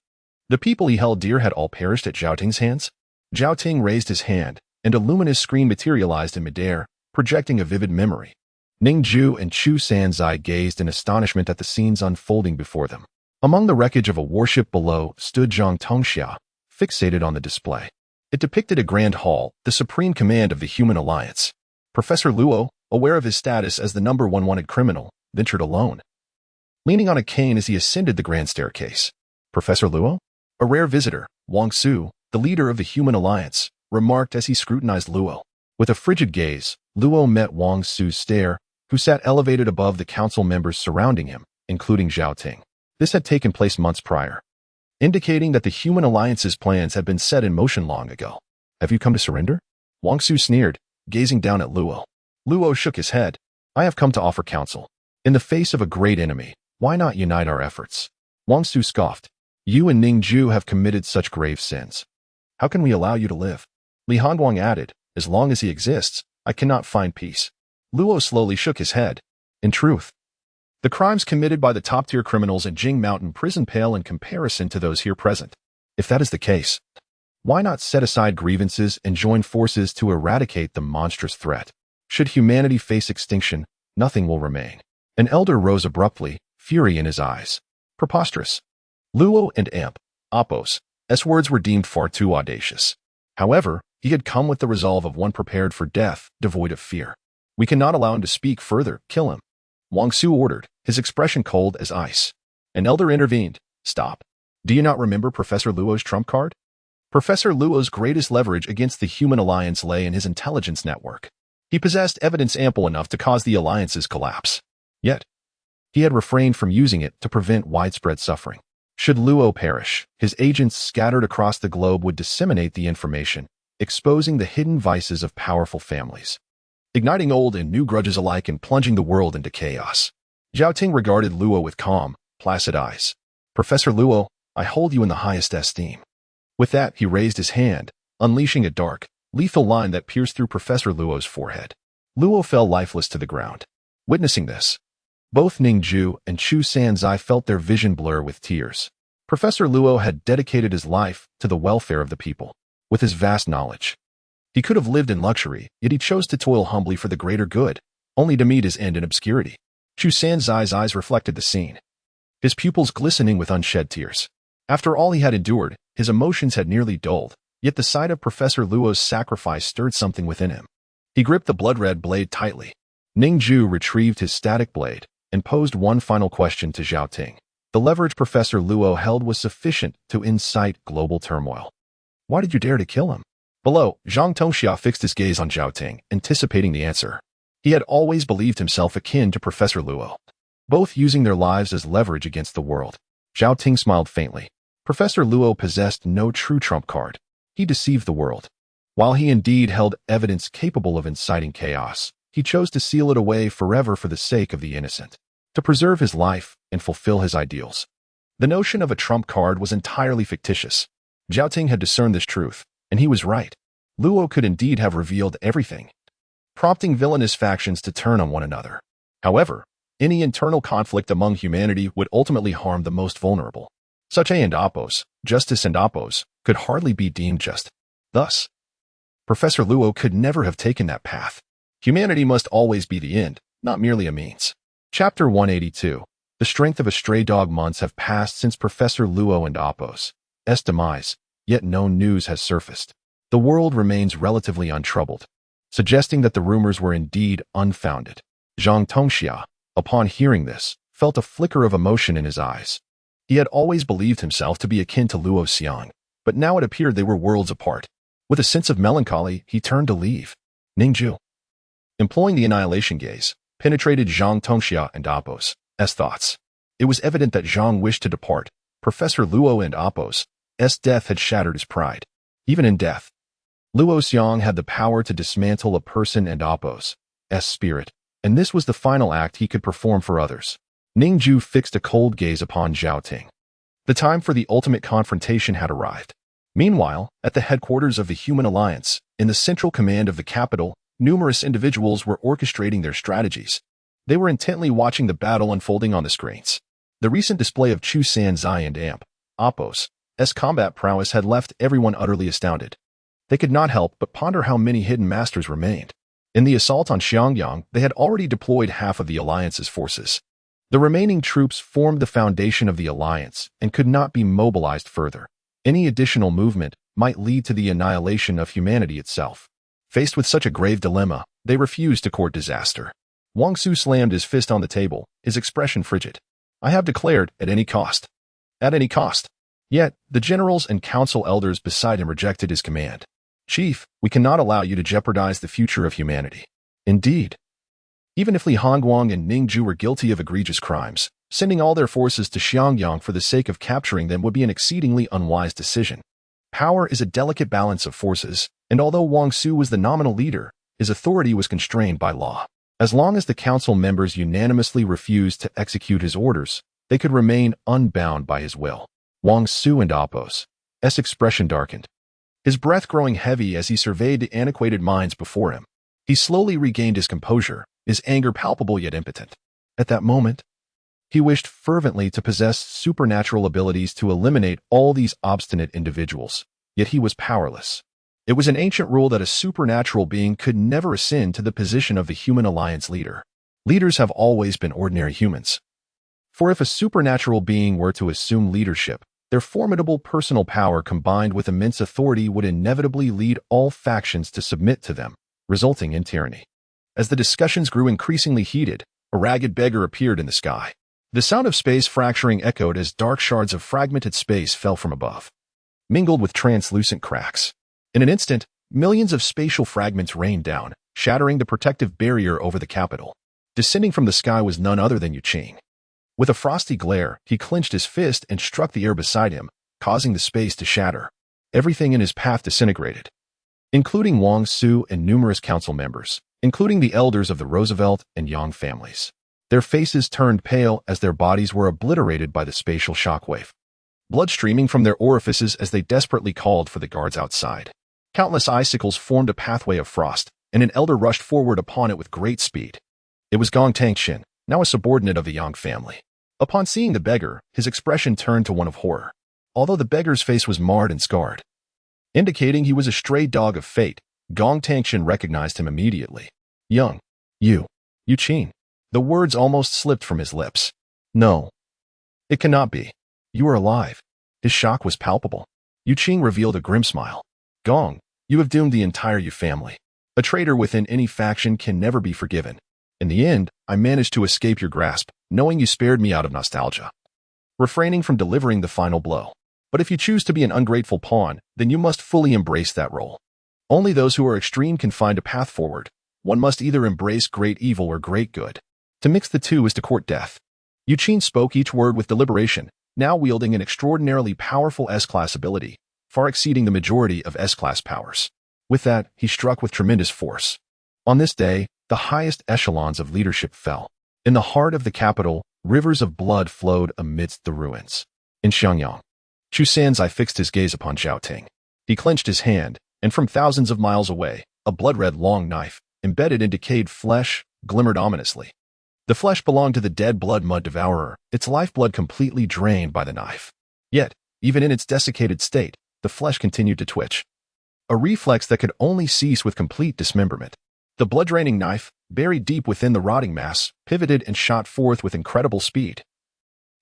The people he held dear had all perished at Zhao Ting's hands? Zhao Ting raised his hand, and a luminous screen materialized in midair, projecting a vivid memory. Ning Jue and Chu Sanzai gazed in astonishment at the scenes unfolding before them. Among the wreckage of a warship below stood Zhang Tongxia, fixated on the display. It depicted a grand hall, the supreme command of the human alliance. Professor Luo, aware of his status as the #1 wanted criminal, ventured alone, leaning on a cane as he ascended the grand staircase. Professor Luo? A rare visitor, Wang Su, the leader of the human alliance, remarked as he scrutinized Luo. With a frigid gaze, Luo met Wang Su's stare, who sat elevated above the council members surrounding him, including Zhao Ting. This had taken place months prior, indicating that the human alliance's plans had been set in motion long ago. Have you come to surrender? Wang Su sneered, gazing down at Luo. Luo shook his head. I have come to offer counsel. In the face of a great enemy, why not unite our efforts? Wang Su scoffed. You and Ning Jue have committed such grave sins. How can we allow you to live? Li Hanguang added, as long as he exists, I cannot find peace. Luo slowly shook his head. In truth, the crimes committed by the top-tier criminals in Jing Mountain prison pale in comparison to those here present. If that is the case, why not set aside grievances and join forces to eradicate the monstrous threat? Should humanity face extinction, nothing will remain. An elder rose abruptly, fury in his eyes. Preposterous. Luo and Apos' words were deemed far too audacious. However, he had come with the resolve of one prepared for death, devoid of fear. We cannot allow him to speak further. Kill him. Wang Su ordered, his expression cold as ice. An elder intervened. Stop. Do you not remember Professor Luo's trump card? Professor Luo's greatest leverage against the human alliance lay in his intelligence network. He possessed evidence ample enough to cause the alliance's collapse. Yet, he had refrained from using it to prevent widespread suffering. Should Luo perish, his agents scattered across the globe would disseminate the information, exposing the hidden vices of powerful families, igniting old and new grudges alike and plunging the world into chaos. Zhao Ting regarded Luo with calm, placid eyes. Professor Luo, I hold you in the highest esteem. With that, he raised his hand, unleashing a dark, lethal line that pierced through Professor Luo's forehead. Luo fell lifeless to the ground. Witnessing this, both Ning Jue and Chu Sanzai felt their vision blur with tears. Professor Luo had dedicated his life to the welfare of the people. With his vast knowledge, he could have lived in luxury, yet he chose to toil humbly for the greater good, only to meet his end in obscurity. Chu Sanzai's eyes reflected the scene, his pupils glistening with unshed tears. After all he had endured, his emotions had nearly dulled, yet the sight of Professor Luo's sacrifice stirred something within him. He gripped the blood-red blade tightly. Ning Jue retrieved his static blade and posed one final question to Zhao Ting. The leverage Professor Luo held was sufficient to incite global turmoil. Why did you dare to kill him? Below, Zhang Tongxia fixed his gaze on Zhao Ting, anticipating the answer. He had always believed himself akin to Professor Luo, both using their lives as leverage against the world. Zhao Ting smiled faintly. Professor Luo possessed no true trump card. He deceived the world. While he indeed held evidence capable of inciting chaos, he chose to seal it away forever for the sake of the innocent, to preserve his life and fulfill his ideals. The notion of a trump card was entirely fictitious. Zhao Ting had discerned this truth, and he was right. Luo could indeed have revealed everything, prompting villainous factions to turn on one another. However, any internal conflict among humanity would ultimately harm the most vulnerable. Such and Apos, justice and Apos, could hardly be deemed just. Thus, Professor Luo could never have taken that path. Humanity must always be the end, not merely a means. Chapter 182. The strength of a stray dog. Months have passed since Professor Luo and Apos' demise, yet no news has surfaced. The world remains relatively untroubled, suggesting that the rumors were indeed unfounded. Zhang Tongxia, upon hearing this, felt a flicker of emotion in his eyes. He had always believed himself to be akin to Luo Xiang, but now it appeared they were worlds apart. With a sense of melancholy, he turned to leave. Ning Jue, employing the annihilation gaze, penetrated Zhang Tongxia and Apos' thoughts. It was evident that Zhang wished to depart. Professor Luo and Apos' death had shattered his pride. Even in death, Luo Xiang had the power to dismantle a person and Apos' spirit, and this was the final act he could perform for others. Ning Jue fixed a cold gaze upon Zhao Ting. The time for the ultimate confrontation had arrived. Meanwhile, at the headquarters of the Human Alliance, in the central command of the capital, numerous individuals were orchestrating their strategies. They were intently watching the battle unfolding on the screens. The recent display of Chu Sanzai and Apos' combat prowess had left everyone utterly astounded. They could not help but ponder how many hidden masters remained. In the assault on Xiangyang, they had already deployed half of the Alliance's forces. The remaining troops formed the foundation of the Alliance and could not be mobilized further. Any additional movement might lead to the annihilation of humanity itself. Faced with such a grave dilemma, they refused to court disaster. Wang Su slammed his fist on the table, his expression frigid. I have declared, at any cost. At any cost. Yet, the generals and council elders beside him rejected his command. Chief, we cannot allow you to jeopardize the future of humanity. Indeed, Even if Li Hongguang and Ning Jue were guilty of egregious crimes, sending all their forces to Xiangyang for the sake of capturing them would be an exceedingly unwise decision. Power is a delicate balance of forces, and although Wang Su was the nominal leader, his authority was constrained by law. As long as the council members unanimously refused to execute his orders, they could remain unbound by his will. Wang Su and Apos' expression darkened, his breath growing heavy as he surveyed the antiquated mines before him. He slowly regained his composure, his anger palpable yet impotent. At that moment, he wished fervently to possess supernatural abilities to eliminate all these obstinate individuals, yet he was powerless. It was an ancient rule that a supernatural being could never ascend to the position of the human alliance leader. Leaders have always been ordinary humans. For if a supernatural being were to assume leadership, their formidable personal power combined with immense authority would inevitably lead all factions to submit to them, resulting in tyranny. As the discussions grew increasingly heated, a ragged beggar appeared in the sky. The sound of space fracturing echoed as dark shards of fragmented space fell from above, mingled with translucent cracks. In an instant, millions of spatial fragments rained down, shattering the protective barrier over the capital. Descending from the sky was none other than Yu Qing. With a frosty glare, he clenched his fist and struck the air beside him, causing the space to shatter. Everything in his path disintegrated, including Wang Su and numerous council members, including the elders of the Roosevelt and Yang families. Their faces turned pale as their bodies were obliterated by the spatial shockwave, blood streaming from their orifices as they desperately called for the guards outside. Countless icicles formed a pathway of frost, and an elder rushed forward upon it with great speed. It was Gong Tangxin, now a subordinate of the Yang family. Upon seeing the beggar, his expression turned to one of horror, although the beggar's face was marred and scarred, indicating he was a stray dog of fate. Gong Tangxin recognized him immediately. Yu Qing. The words almost slipped from his lips. No. It cannot be. You are alive. His shock was palpable. Yu Qing revealed a grim smile. Gong, you have doomed the entire Yu family. A traitor within any faction can never be forgiven. In the end, I managed to escape your grasp, knowing you spared me out of nostalgia, refraining from delivering the final blow. But if you choose to be an ungrateful pawn, then you must fully embrace that role. Only those who are extreme can find a path forward. One must either embrace great evil or great good. To mix the two is to court death. Yu Qing spoke each word with deliberation, now wielding an extraordinarily powerful S-class ability, far exceeding the majority of S-class powers. With that, he struck with tremendous force. On this day, the highest echelons of leadership fell. In the heart of the capital, rivers of blood flowed amidst the ruins. In Xiangyang, Chu Sanzai fixed his gaze upon Zhao Ting. He clenched his hand, and from thousands of miles away, a blood-red long knife, embedded in decayed flesh, glimmered ominously. The flesh belonged to the dead blood mud devourer, its lifeblood completely drained by the knife. Yet, even in its desiccated state, the flesh continued to twitch, a reflex that could only cease with complete dismemberment. The blood-draining knife, buried deep within the rotting mass, pivoted and shot forth with incredible speed,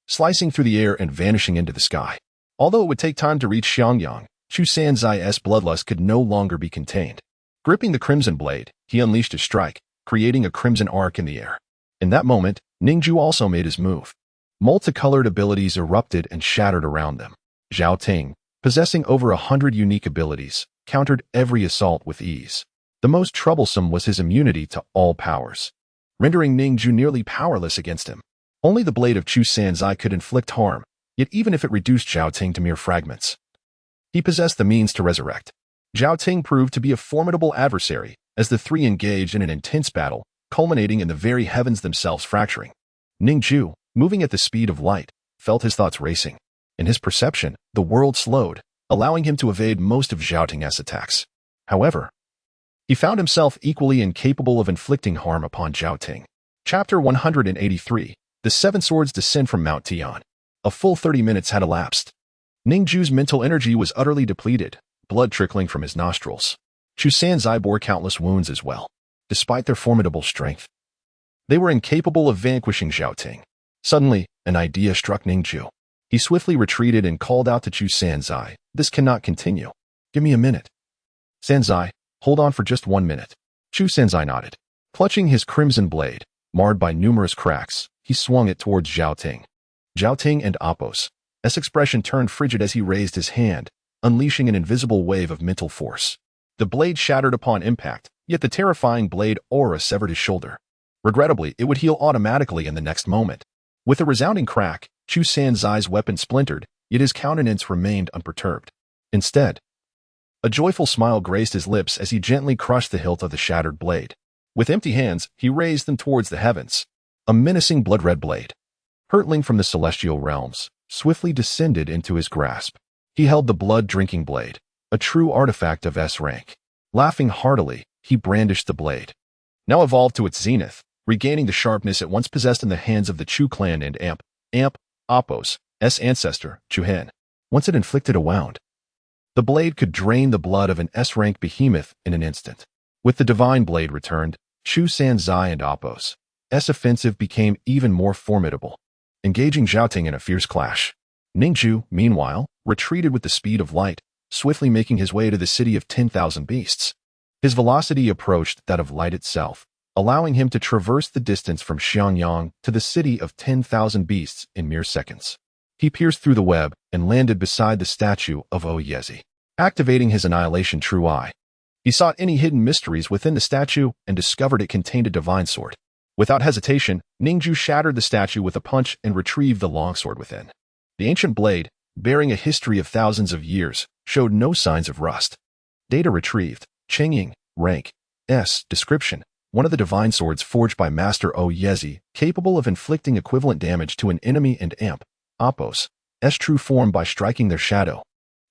slicing through the air and vanishing into the sky. Although it would take time to reach Xiangyang, Chu Sanzai's bloodlust could no longer be contained. Gripping the crimson blade, he unleashed his strike, creating a crimson arc in the air. In that moment, Ning Jue also made his move. Multicolored abilities erupted and shattered around them. Zhao Ting, possessing over 100 unique abilities, countered every assault with ease. The most troublesome was his immunity to all powers, rendering Ning Jue nearly powerless against him. Only the blade of Chu Sanzai could inflict harm, yet even if it reduced Zhao Ting to mere fragments, he possessed the means to resurrect. Zhao Ting proved to be a formidable adversary, as the three engaged in an intense battle, culminating in the very heavens themselves fracturing. Ning Jue, moving at the speed of light, felt his thoughts racing. In his perception, the world slowed, allowing him to evade most of Zhao Ting's attacks. However, he found himself equally incapable of inflicting harm upon Zhao Ting. Chapter 183. The Seven Swords descend from Mount Tian. A full 30 minutes had elapsed. Ning Jue's mental energy was utterly depleted, blood trickling from his nostrils. Chu Sanzai bore countless wounds as well. Despite their formidable strength, they were incapable of vanquishing Zhao Ting. Suddenly, an idea struck Ning Jue. He swiftly retreated and called out to Chu Sanzai, "This cannot continue. Give me a minute." "Sanzai, hold on for just 1 minute." Chu Sanzai nodded. Clutching his crimson blade, marred by numerous cracks, he swung it towards Zhao Ting. Zhao Ting and Apos' expression turned frigid as he raised his hand, unleashing an invisible wave of mental force. The blade shattered upon impact, yet the terrifying blade aura severed his shoulder, Regrettably, it would heal automatically in the next moment. With a resounding crack, Chu Sanzai's weapon splintered, yet his countenance remained unperturbed. Instead, a joyful smile graced his lips as he gently crushed the hilt of the shattered blade. With empty hands, he raised them towards the heavens. A menacing blood-red blade, hurtling from the celestial realms, swiftly descended into his grasp. He held the blood-drinking blade, a true artifact of S rank. Laughing heartily, he brandished the blade, now evolved to its zenith, regaining the sharpness it once possessed in the hands of the Chu clan and Appos, S ancestor, Chuhen. Once it inflicted a wound, the blade could drain the blood of an S-rank behemoth in an instant. With the divine blade returned, Chu Sanzai and Appos' offensive became even more formidable, engaging Zhaoting in a fierce clash. Ning Jue, meanwhile, retreated with the speed of light, swiftly making his way to the city of 10,000 beasts. His velocity approached that of light itself, allowing him to traverse the distance from Xiangyang to the city of 10,000 beasts in mere seconds. He pierced through the web and landed beside the statue of Oyezi. Activating his Annihilation True Eye, he sought any hidden mysteries within the statue and discovered it contained a divine sword. Without hesitation, Ning Jue shattered the statue with a punch and retrieved the longsword within. The ancient blade, bearing a history of thousands of years, showed no signs of rust. Data retrieved. Chengying, rank, S, description, one of the divine swords forged by Master Oyezi, capable of inflicting equivalent damage to an enemy and Appos' true form by striking their shadow.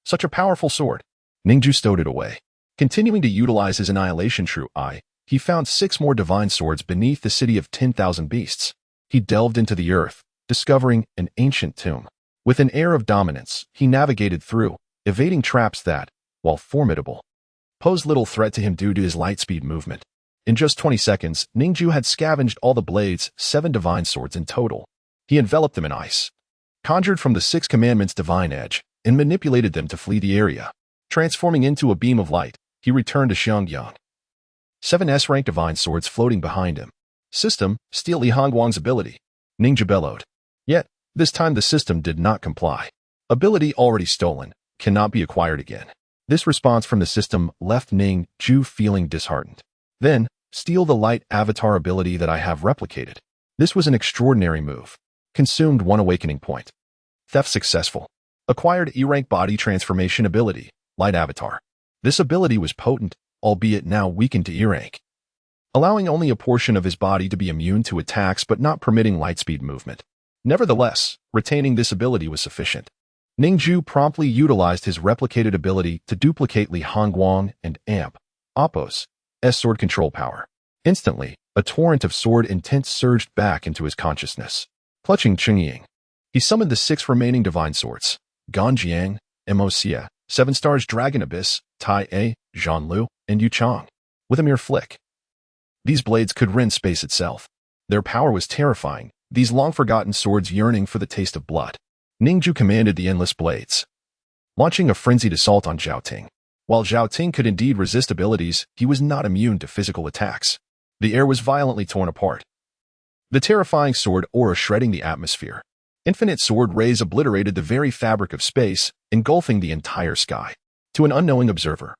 Such a powerful sword. Ning Jue stowed it away. Continuing to utilize his Annihilation True Eye, he found 6 more divine swords beneath the city of 10,000 beasts. He delved into the earth, discovering an ancient tomb. With an air of dominance, he navigated through, evading traps that, while formidable, posed little threat to him due to his lightspeed movement. In just 20 seconds, Ning Jue had scavenged all the blades, 7 divine swords in total. He enveloped them in ice, conjured from the 6 commandments' divine edge, and manipulated them to flee the area. Transforming into a beam of light, he returned to Xiangyang. 7 S-rank divine swords floating behind him. System, steal Li Hongguang's ability. Ning Jue bellowed. Yet, this time the system did not comply. Ability already stolen, cannot be acquired again. This response from the system left Ning Jue feeling disheartened. Then, steal the light avatar ability that I have replicated. This was an extraordinary move. Consumed 1 awakening point. Theft successful. Acquired E-rank body transformation ability, light avatar. This ability was potent, albeit now weakened to E-rank, allowing only a portion of his body to be immune to attacks but not permitting lightspeed movement. Nevertheless, retaining this ability was sufficient. Ning Jue promptly utilized his replicated ability to duplicate Li Hongguang and Appos' sword control power. Instantly, a torrent of sword intent surged back into his consciousness. Clutching Chengying, he summoned the 6 remaining divine swords, Ganjiang, Moxia, 7 Stars Dragon Abyss, Tai A, Zhanlu, and Yuchang. With a mere flick, these blades could rend space itself. Their power was terrifying, these long-forgotten swords yearning for the taste of blood. Ning Jue commanded the endless blades, launching a frenzied assault on Zhaoting. While Zhaoting could indeed resist abilities, he was not immune to physical attacks. The air was violently torn apart, the terrifying sword aura shredding the atmosphere. Infinite sword rays obliterated the very fabric of space, engulfing the entire sky. To an unknowing observer,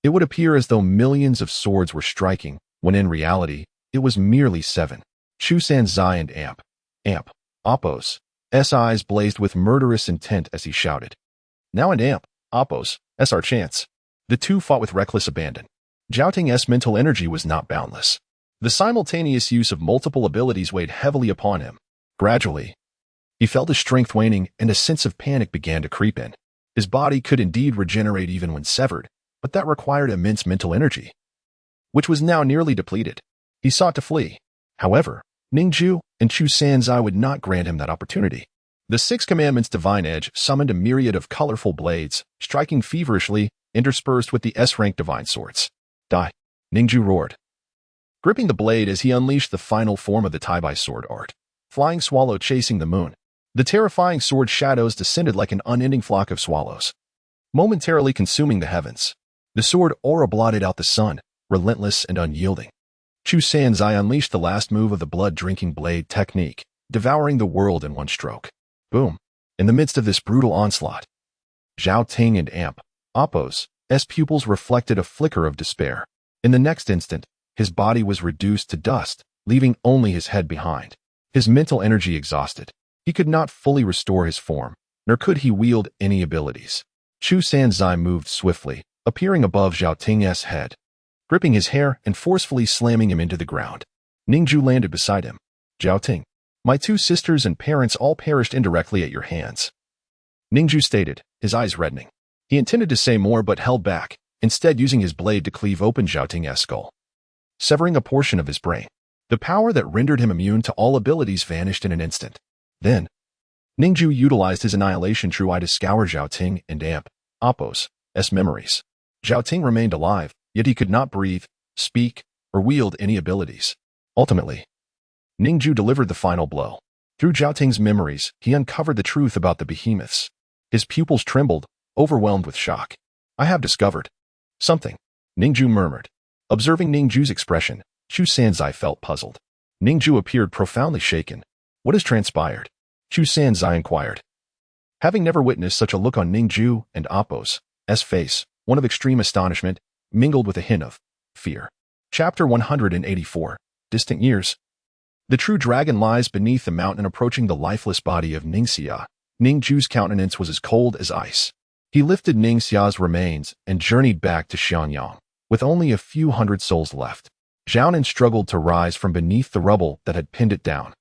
it would appear as though millions of swords were striking, when in reality, it was merely 7. Chu Sanzai and Appos' eyes blazed with murderous intent as he shouted. Now and Appos' our chance. The two fought with reckless abandon. Zhaoting's mental energy was not boundless. The simultaneous use of multiple abilities weighed heavily upon him. Gradually, he felt his strength waning and a sense of panic began to creep in. His body could indeed regenerate even when severed, but that required immense mental energy, which was now nearly depleted. He sought to flee. However, Ning Jue and Chu Sanzai would not grant him that opportunity. The 6 Commandments' divine edge summoned a myriad of colorful blades, striking feverishly, interspersed with the S-rank divine swords. Die! Ning Jue roared, gripping the blade as he unleashed the final form of the Tai sword art. Flying swallow chasing the moon. The terrifying sword shadows descended like an unending flock of swallows, momentarily consuming the heavens. The sword aura blotted out the sun, relentless and unyielding. Chu Sanzai unleashed the last move of the blood-drinking blade technique, devouring the world in one stroke. Boom! In the midst of this brutal onslaught, Zhaoting and Appos' pupils reflected a flicker of despair. In the next instant, his body was reduced to dust, leaving only his head behind. His mental energy exhausted. He could not fully restore his form, nor could he wield any abilities. Chu Sanzai moved swiftly, appearing above Zhao Ting's head, gripping his hair and forcefully slamming him into the ground. Ning Jue landed beside him. Zhao Ting, my 2 sisters and parents all perished indirectly at your hands. Ning Jue stated, his eyes reddening. He intended to say more but held back, instead using his blade to cleave open Zhao Ting's skull, severing a portion of his brain. The power that rendered him immune to all abilities vanished in an instant. Then, Ning Jue utilized his annihilation true eye to scour Zhao Ting and awakens memories. Zhao Ting remained alive, yet he could not breathe, speak, or wield any abilities. Ultimately, Ning Jue delivered the final blow. Through Zhao Ting's memories, he uncovered the truth about the behemoths. His pupils trembled, overwhelmed with shock. I have discovered something, Ning Jue murmured. Observing Ning Jue's expression, Chu Sanzai felt puzzled. Ning Jue appeared profoundly shaken. What has transpired? Chu Sanzai inquired. Having never witnessed such a look on Ning Jue and awakens' face, one of extreme astonishment, mingled with a hint of fear. Chapter 184. Distant Years. The true dragon lies beneath the mountain approaching the lifeless body of Ningxia. Ning Jue's countenance was as cold as ice. He lifted Ningxia's remains and journeyed back to Xianyang, with only a few hundred souls left. Xiaonan struggled to rise from beneath the rubble that had pinned it down.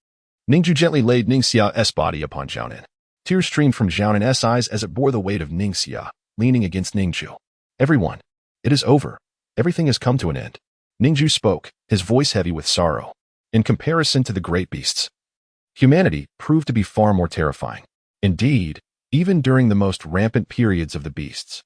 Ning Jue gently laid Ningxia's body upon Xiaonan. Tears streamed from Xiaonan's eyes as it bore the weight of Ningxia, leaning against Ning Jue. Everyone, it is over. Everything has come to an end. Ning Jue spoke, his voice heavy with sorrow. In comparison to the great beasts, humanity proved to be far more terrifying. Indeed, even during the most rampant periods of the beasts,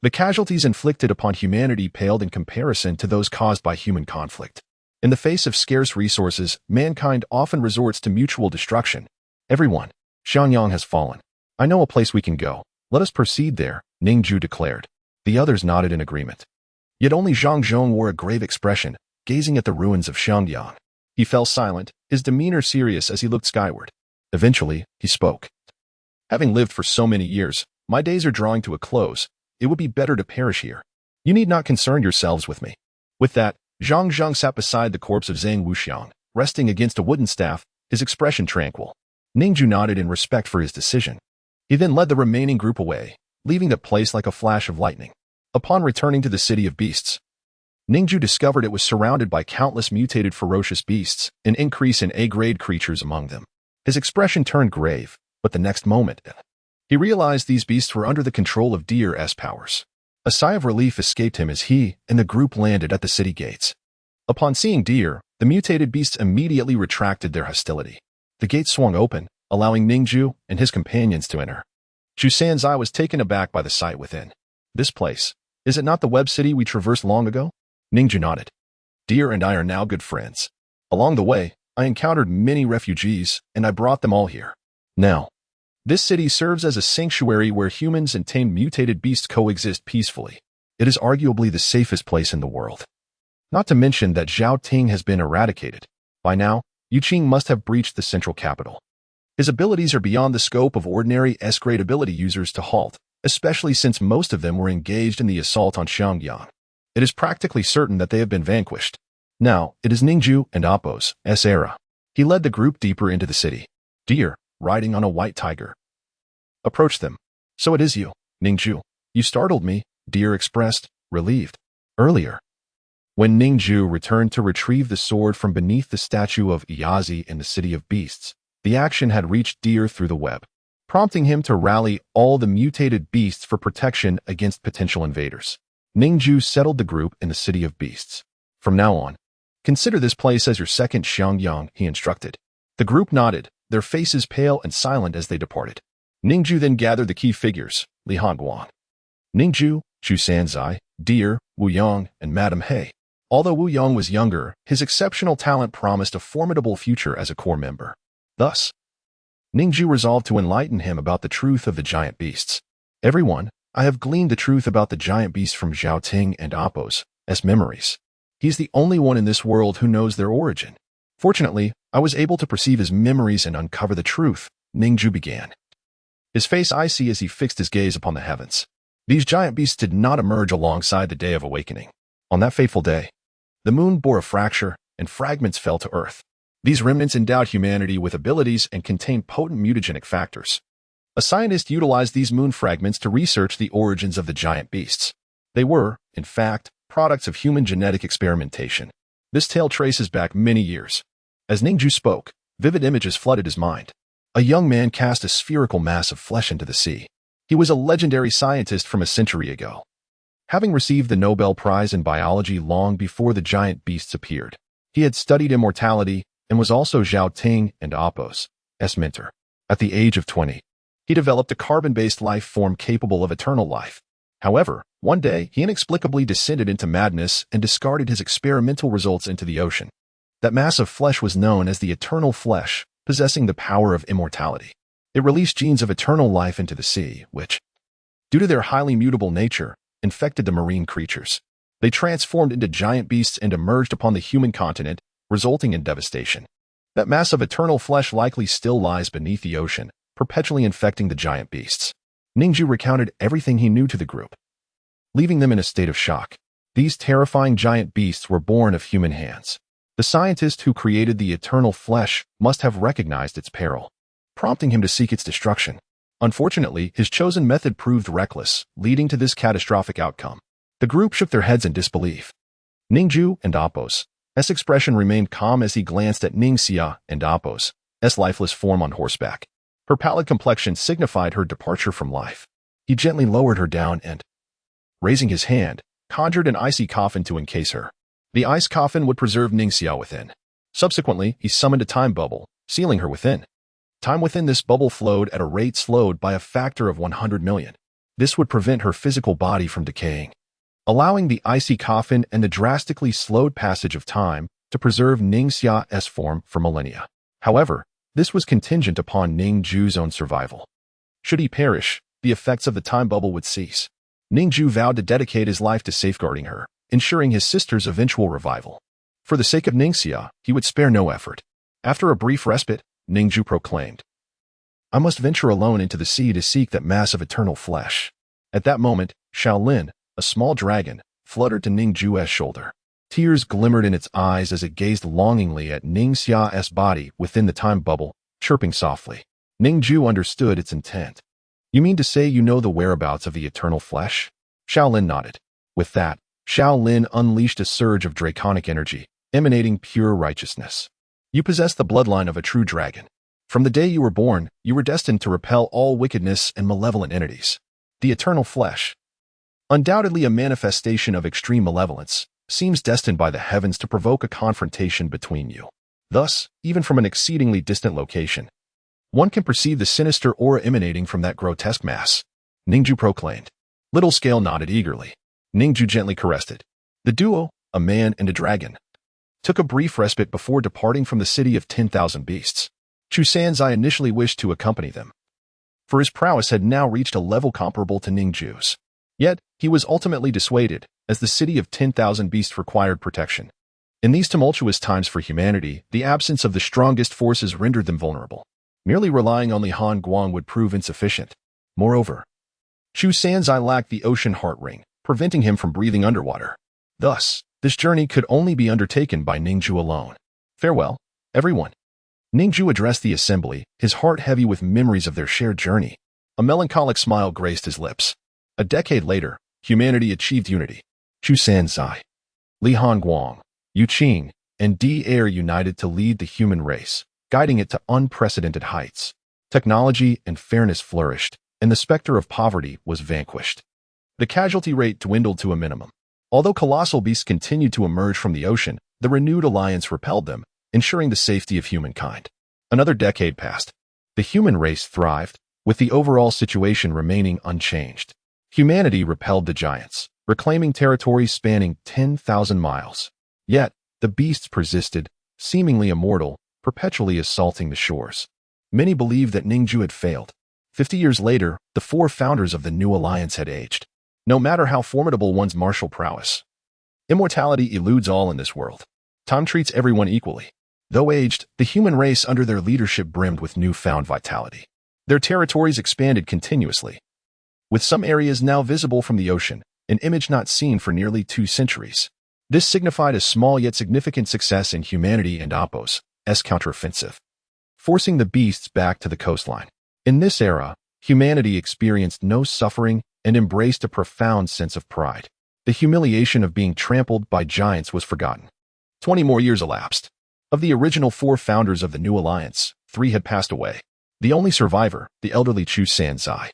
the casualties inflicted upon humanity paled in comparison to those caused by human conflict. In the face of scarce resources, mankind often resorts to mutual destruction. Everyone, Xianyang has fallen. I know a place we can go. Let us proceed there, Ning Jue declared. The others nodded in agreement. Yet only Zhang Zhong wore a grave expression, gazing at the ruins of Xianyang. He fell silent, his demeanor serious as he looked skyward. Eventually, he spoke. Having lived for so many years, my days are drawing to a close. It would be better to perish here. You need not concern yourselves with me. With that, Zhang Zhong sat beside the corpse of Zhang Wuxiang, resting against a wooden staff, his expression tranquil. Ning Jue nodded in respect for his decision. He then led the remaining group away, leaving the place like a flash of lightning. Upon returning to the city of beasts, Ning Jue discovered it was surrounded by countless mutated ferocious beasts, an increase in A-grade creatures among them. His expression turned grave, but the next moment, he realized these beasts were under the control of Deer's powers. A sigh of relief escaped him as he and the group landed at the city gates. Upon seeing Deer, the mutated beasts immediately retracted their hostility. The gates swung open, allowing Ning Jue and his companions to enter. Chu Sanzai was taken aback by the sight within. This place, is it not the web city we traversed long ago? Ning Jue nodded. Deer and I are now good friends. Along the way, I encountered many refugees, and I brought them all here. Now, this city serves as a sanctuary where humans and tamed mutated beasts coexist peacefully. It is arguably the safest place in the world. Not to mention that Zhao Ting has been eradicated. By now, Yu Qing must have breached the central capital. His abilities are beyond the scope of ordinary S-grade ability users to halt, especially since most of them were engaged in the assault on Xianyang. It is practically certain that they have been vanquished. Now, it is Ning Jue and awakens' era. He led the group deeper into the city. Deer, riding on a white tiger, approached them. So it is you, Ning Jue. You startled me, Deer expressed, relieved. Earlier, when Ning Jue returned to retrieve the sword from beneath the statue of Iyazi in the city of beasts, the action had reached Deer through the web, prompting him to rally all the mutated beasts for protection against potential invaders. Ning Jue settled the group in the city of beasts. From now on, consider this place as your second Xianyang, he instructed. The group nodded, their faces pale and silent as they departed. Ning Jue then gathered the key figures, Li Hongguang, Ning Jue, Chu Sanzai, Deer, Wu Yang, and Madame He. Although Wu Yang was younger, his exceptional talent promised a formidable future as a core member. Thus, Ning Jue resolved to enlighten him about the truth of the giant beasts. Everyone, I have gleaned the truth about the giant beasts from Zhao Ting and awakens' memories. He is the only one in this world who knows their origin. Fortunately, I was able to perceive his memories and uncover the truth, Ning Jue began. His face icy as he fixed his gaze upon the heavens. These giant beasts did not emerge alongside the day of awakening. On that fateful day, the moon bore a fracture, and fragments fell to Earth. These remnants endowed humanity with abilities and contained potent mutagenic factors. A scientist utilized these moon fragments to research the origins of the giant beasts. They were, in fact, products of human genetic experimentation. This tale traces back many years. As Ning Jue spoke, vivid images flooded his mind. A young man cast a spherical mass of flesh into the sea. He was a legendary scientist from a century ago, having received the Nobel Prize in biology long before the giant beasts appeared. He had studied immortality and was also Zhao Ting and Apos' mentor. At the age of 20, he developed a carbon-based life form capable of eternal life. However, one day he inexplicably descended into madness and discarded his experimental results into the ocean. That mass of flesh was known as the eternal flesh, possessing the power of immortality. It released genes of eternal life into the sea, which, due to their highly mutable nature, infected the marine creatures. They transformed into giant beasts and emerged upon the human continent, resulting in devastation. That mass of eternal flesh likely still lies beneath the ocean, perpetually infecting the giant beasts. Ning Jue recounted everything he knew to the group, leaving them in a state of shock. These terrifying giant beasts were born of human hands. The scientist who created the eternal flesh must have recognized its peril, prompting him to seek its destruction. Unfortunately, his chosen method proved reckless, leading to this catastrophic outcome. The group shook their heads in disbelief. Ning Jue and Apos' expression remained calm as he glanced at Ning Jue and Apos' lifeless form on horseback. Her pallid complexion signified her departure from life. He gently lowered her down and, raising his hand, conjured an icy coffin to encase her. The ice coffin would preserve Ning Jue within. Subsequently, he summoned a time bubble, sealing her within. Time within this bubble flowed at a rate slowed by a factor of 100 million. This would prevent her physical body from decaying, allowing the icy coffin and the drastically slowed passage of time to preserve Ning Jue's form for millennia. However, this was contingent upon Ning Jue's own survival. Should he perish, the effects of the time bubble would cease. Ning Jue vowed to dedicate his life to safeguarding her, ensuring his sister's eventual revival. For the sake of Ning Jue, he would spare no effort. After a brief respite, Ning Jue proclaimed, "I must venture alone into the sea to seek that mass of eternal flesh." At that moment, Shaolin, a small dragon, fluttered to Ning Jue's shoulder. Tears glimmered in its eyes as it gazed longingly at Ning Jue's body within the time bubble, chirping softly. Ning Jue understood its intent. "You mean to say you know the whereabouts of the eternal flesh?" Shaolin nodded. With that, Shaolin unleashed a surge of draconic energy, emanating pure righteousness. "You possess the bloodline of a true dragon. From the day you were born, you were destined to repel all wickedness and malevolent entities. The eternal flesh, undoubtedly a manifestation of extreme malevolence, seems destined by the heavens to provoke a confrontation between you. Thus, even from an exceedingly distant location, one can perceive the sinister aura emanating from that grotesque mass," Ning Jue proclaimed. Little Scale nodded eagerly. Ning Jue gently caressed it. The duo, a man and a dragon, took a brief respite before departing from the city of 10,000 beasts. Chu Sanzai initially wished to accompany them, for his prowess had now reached a level comparable to Ning Jue's. Yet, he was ultimately dissuaded, as the city of 10,000 beasts required protection. In these tumultuous times for humanity, the absence of the strongest forces rendered them vulnerable. Merely relying on Li Han Guang would prove insufficient. Moreover, Chu Sanzai lacked the ocean heart ring, preventing him from breathing underwater. Thus, this journey could only be undertaken by Ning Jue alone. "Farewell, everyone." Ning Jue addressed the assembly, his heart heavy with memories of their shared journey. A melancholic smile graced his lips. A decade later, humanity achieved unity. Chu Sanzai, Li Han Guang, Yu Qing, and Di Air united to lead the human race, guiding it to unprecedented heights. Technology and fairness flourished, and the specter of poverty was vanquished. The casualty rate dwindled to a minimum. Although colossal beasts continued to emerge from the ocean, the renewed alliance repelled them, ensuring the safety of humankind. Another decade passed. The human race thrived, with the overall situation remaining unchanged. Humanity repelled the giants, reclaiming territory spanning 10,000 miles. Yet, the beasts persisted, seemingly immortal, perpetually assaulting the shores. Many believed that Ning Jue had failed. 50 years later, the four founders of the new alliance had aged. No matter how formidable one's martial prowess, immortality eludes all in this world. Time treats everyone equally. Though aged, the human race under their leadership brimmed with newfound vitality. Their territories expanded continuously, with some areas now visible from the ocean, an image not seen for nearly 2 centuries. This signified a small yet significant success in humanity and Apos' counteroffensive, forcing the beasts back to the coastline. In this era, humanity experienced no suffering and embraced a profound sense of pride. The humiliation of being trampled by giants was forgotten. 20 more years elapsed. Of the original 4 founders of the new alliance, 3 had passed away. The only survivor, the elderly Chu Sanzai,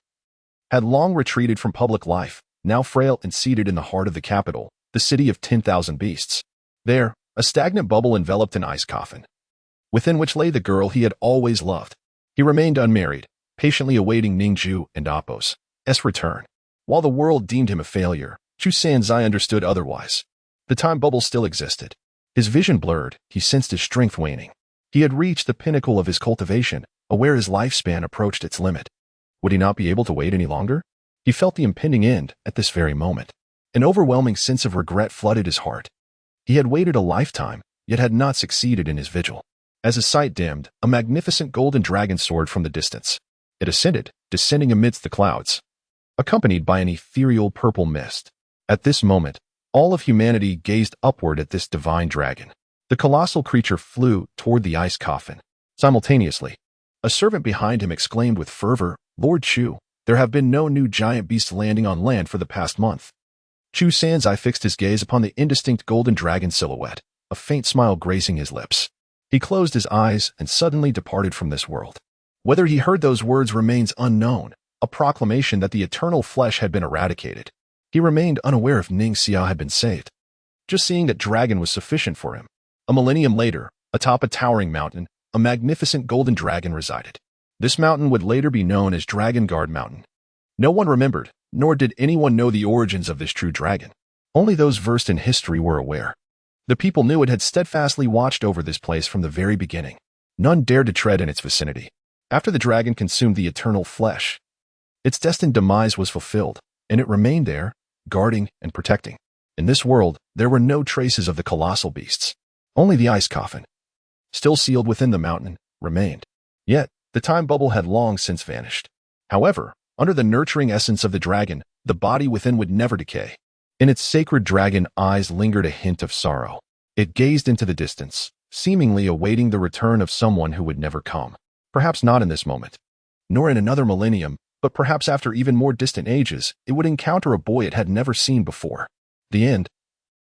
had long retreated from public life, now frail and seated in the heart of the capital, the city of 10,000 beasts. There, a stagnant bubble enveloped an ice coffin, within which lay the girl he had always loved. He remained unmarried, patiently awaiting Ning Jue and Apos' return. While the world deemed him a failure, Chu Sanzai understood otherwise. The time bubble still existed. His vision blurred, he sensed his strength waning. He had reached the pinnacle of his cultivation, aware his lifespan approached its limit. Would he not be able to wait any longer? He felt the impending end at this very moment. An overwhelming sense of regret flooded his heart. He had waited a lifetime, yet had not succeeded in his vigil. As his sight dimmed, a magnificent golden dragon soared from the distance. It ascended, descending amidst the clouds, accompanied by an ethereal purple mist. At this moment, all of humanity gazed upward at this divine dragon. The colossal creature flew toward the ice coffin. Simultaneously, a servant behind him exclaimed with fervor, "Lord Chu, there have been no new giant beasts landing on land for the past month." Chu Sanzai fixed his gaze upon the indistinct golden dragon silhouette, a faint smile gracing his lips. He closed his eyes and suddenly departed from this world. Whether he heard those words remains unknown, a proclamation that the eternal flesh had been eradicated. He remained unaware if Ning Xia had been saved. Just seeing that dragon was sufficient for him. A millennium later, atop a towering mountain, a magnificent golden dragon resided. This mountain would later be known as Dragon Guard Mountain. No one remembered, nor did anyone know the origins of this true dragon. Only those versed in history were aware. The people knew it had steadfastly watched over this place from the very beginning. None dared to tread in its vicinity. After the dragon consumed the eternal flesh, its destined demise was fulfilled, and it remained there, guarding and protecting. In this world, there were no traces of the colossal beasts. Only the ice coffin, still sealed within the mountain, remained. Yet, the time bubble had long since vanished. However, under the nurturing essence of the dragon, the body within would never decay. In its sacred dragon eyes lingered a hint of sorrow. It gazed into the distance, seemingly awaiting the return of someone who would never come. Perhaps not in this moment, nor in another millennium, but perhaps after even more distant ages, it would encounter a boy it had never seen before. The end,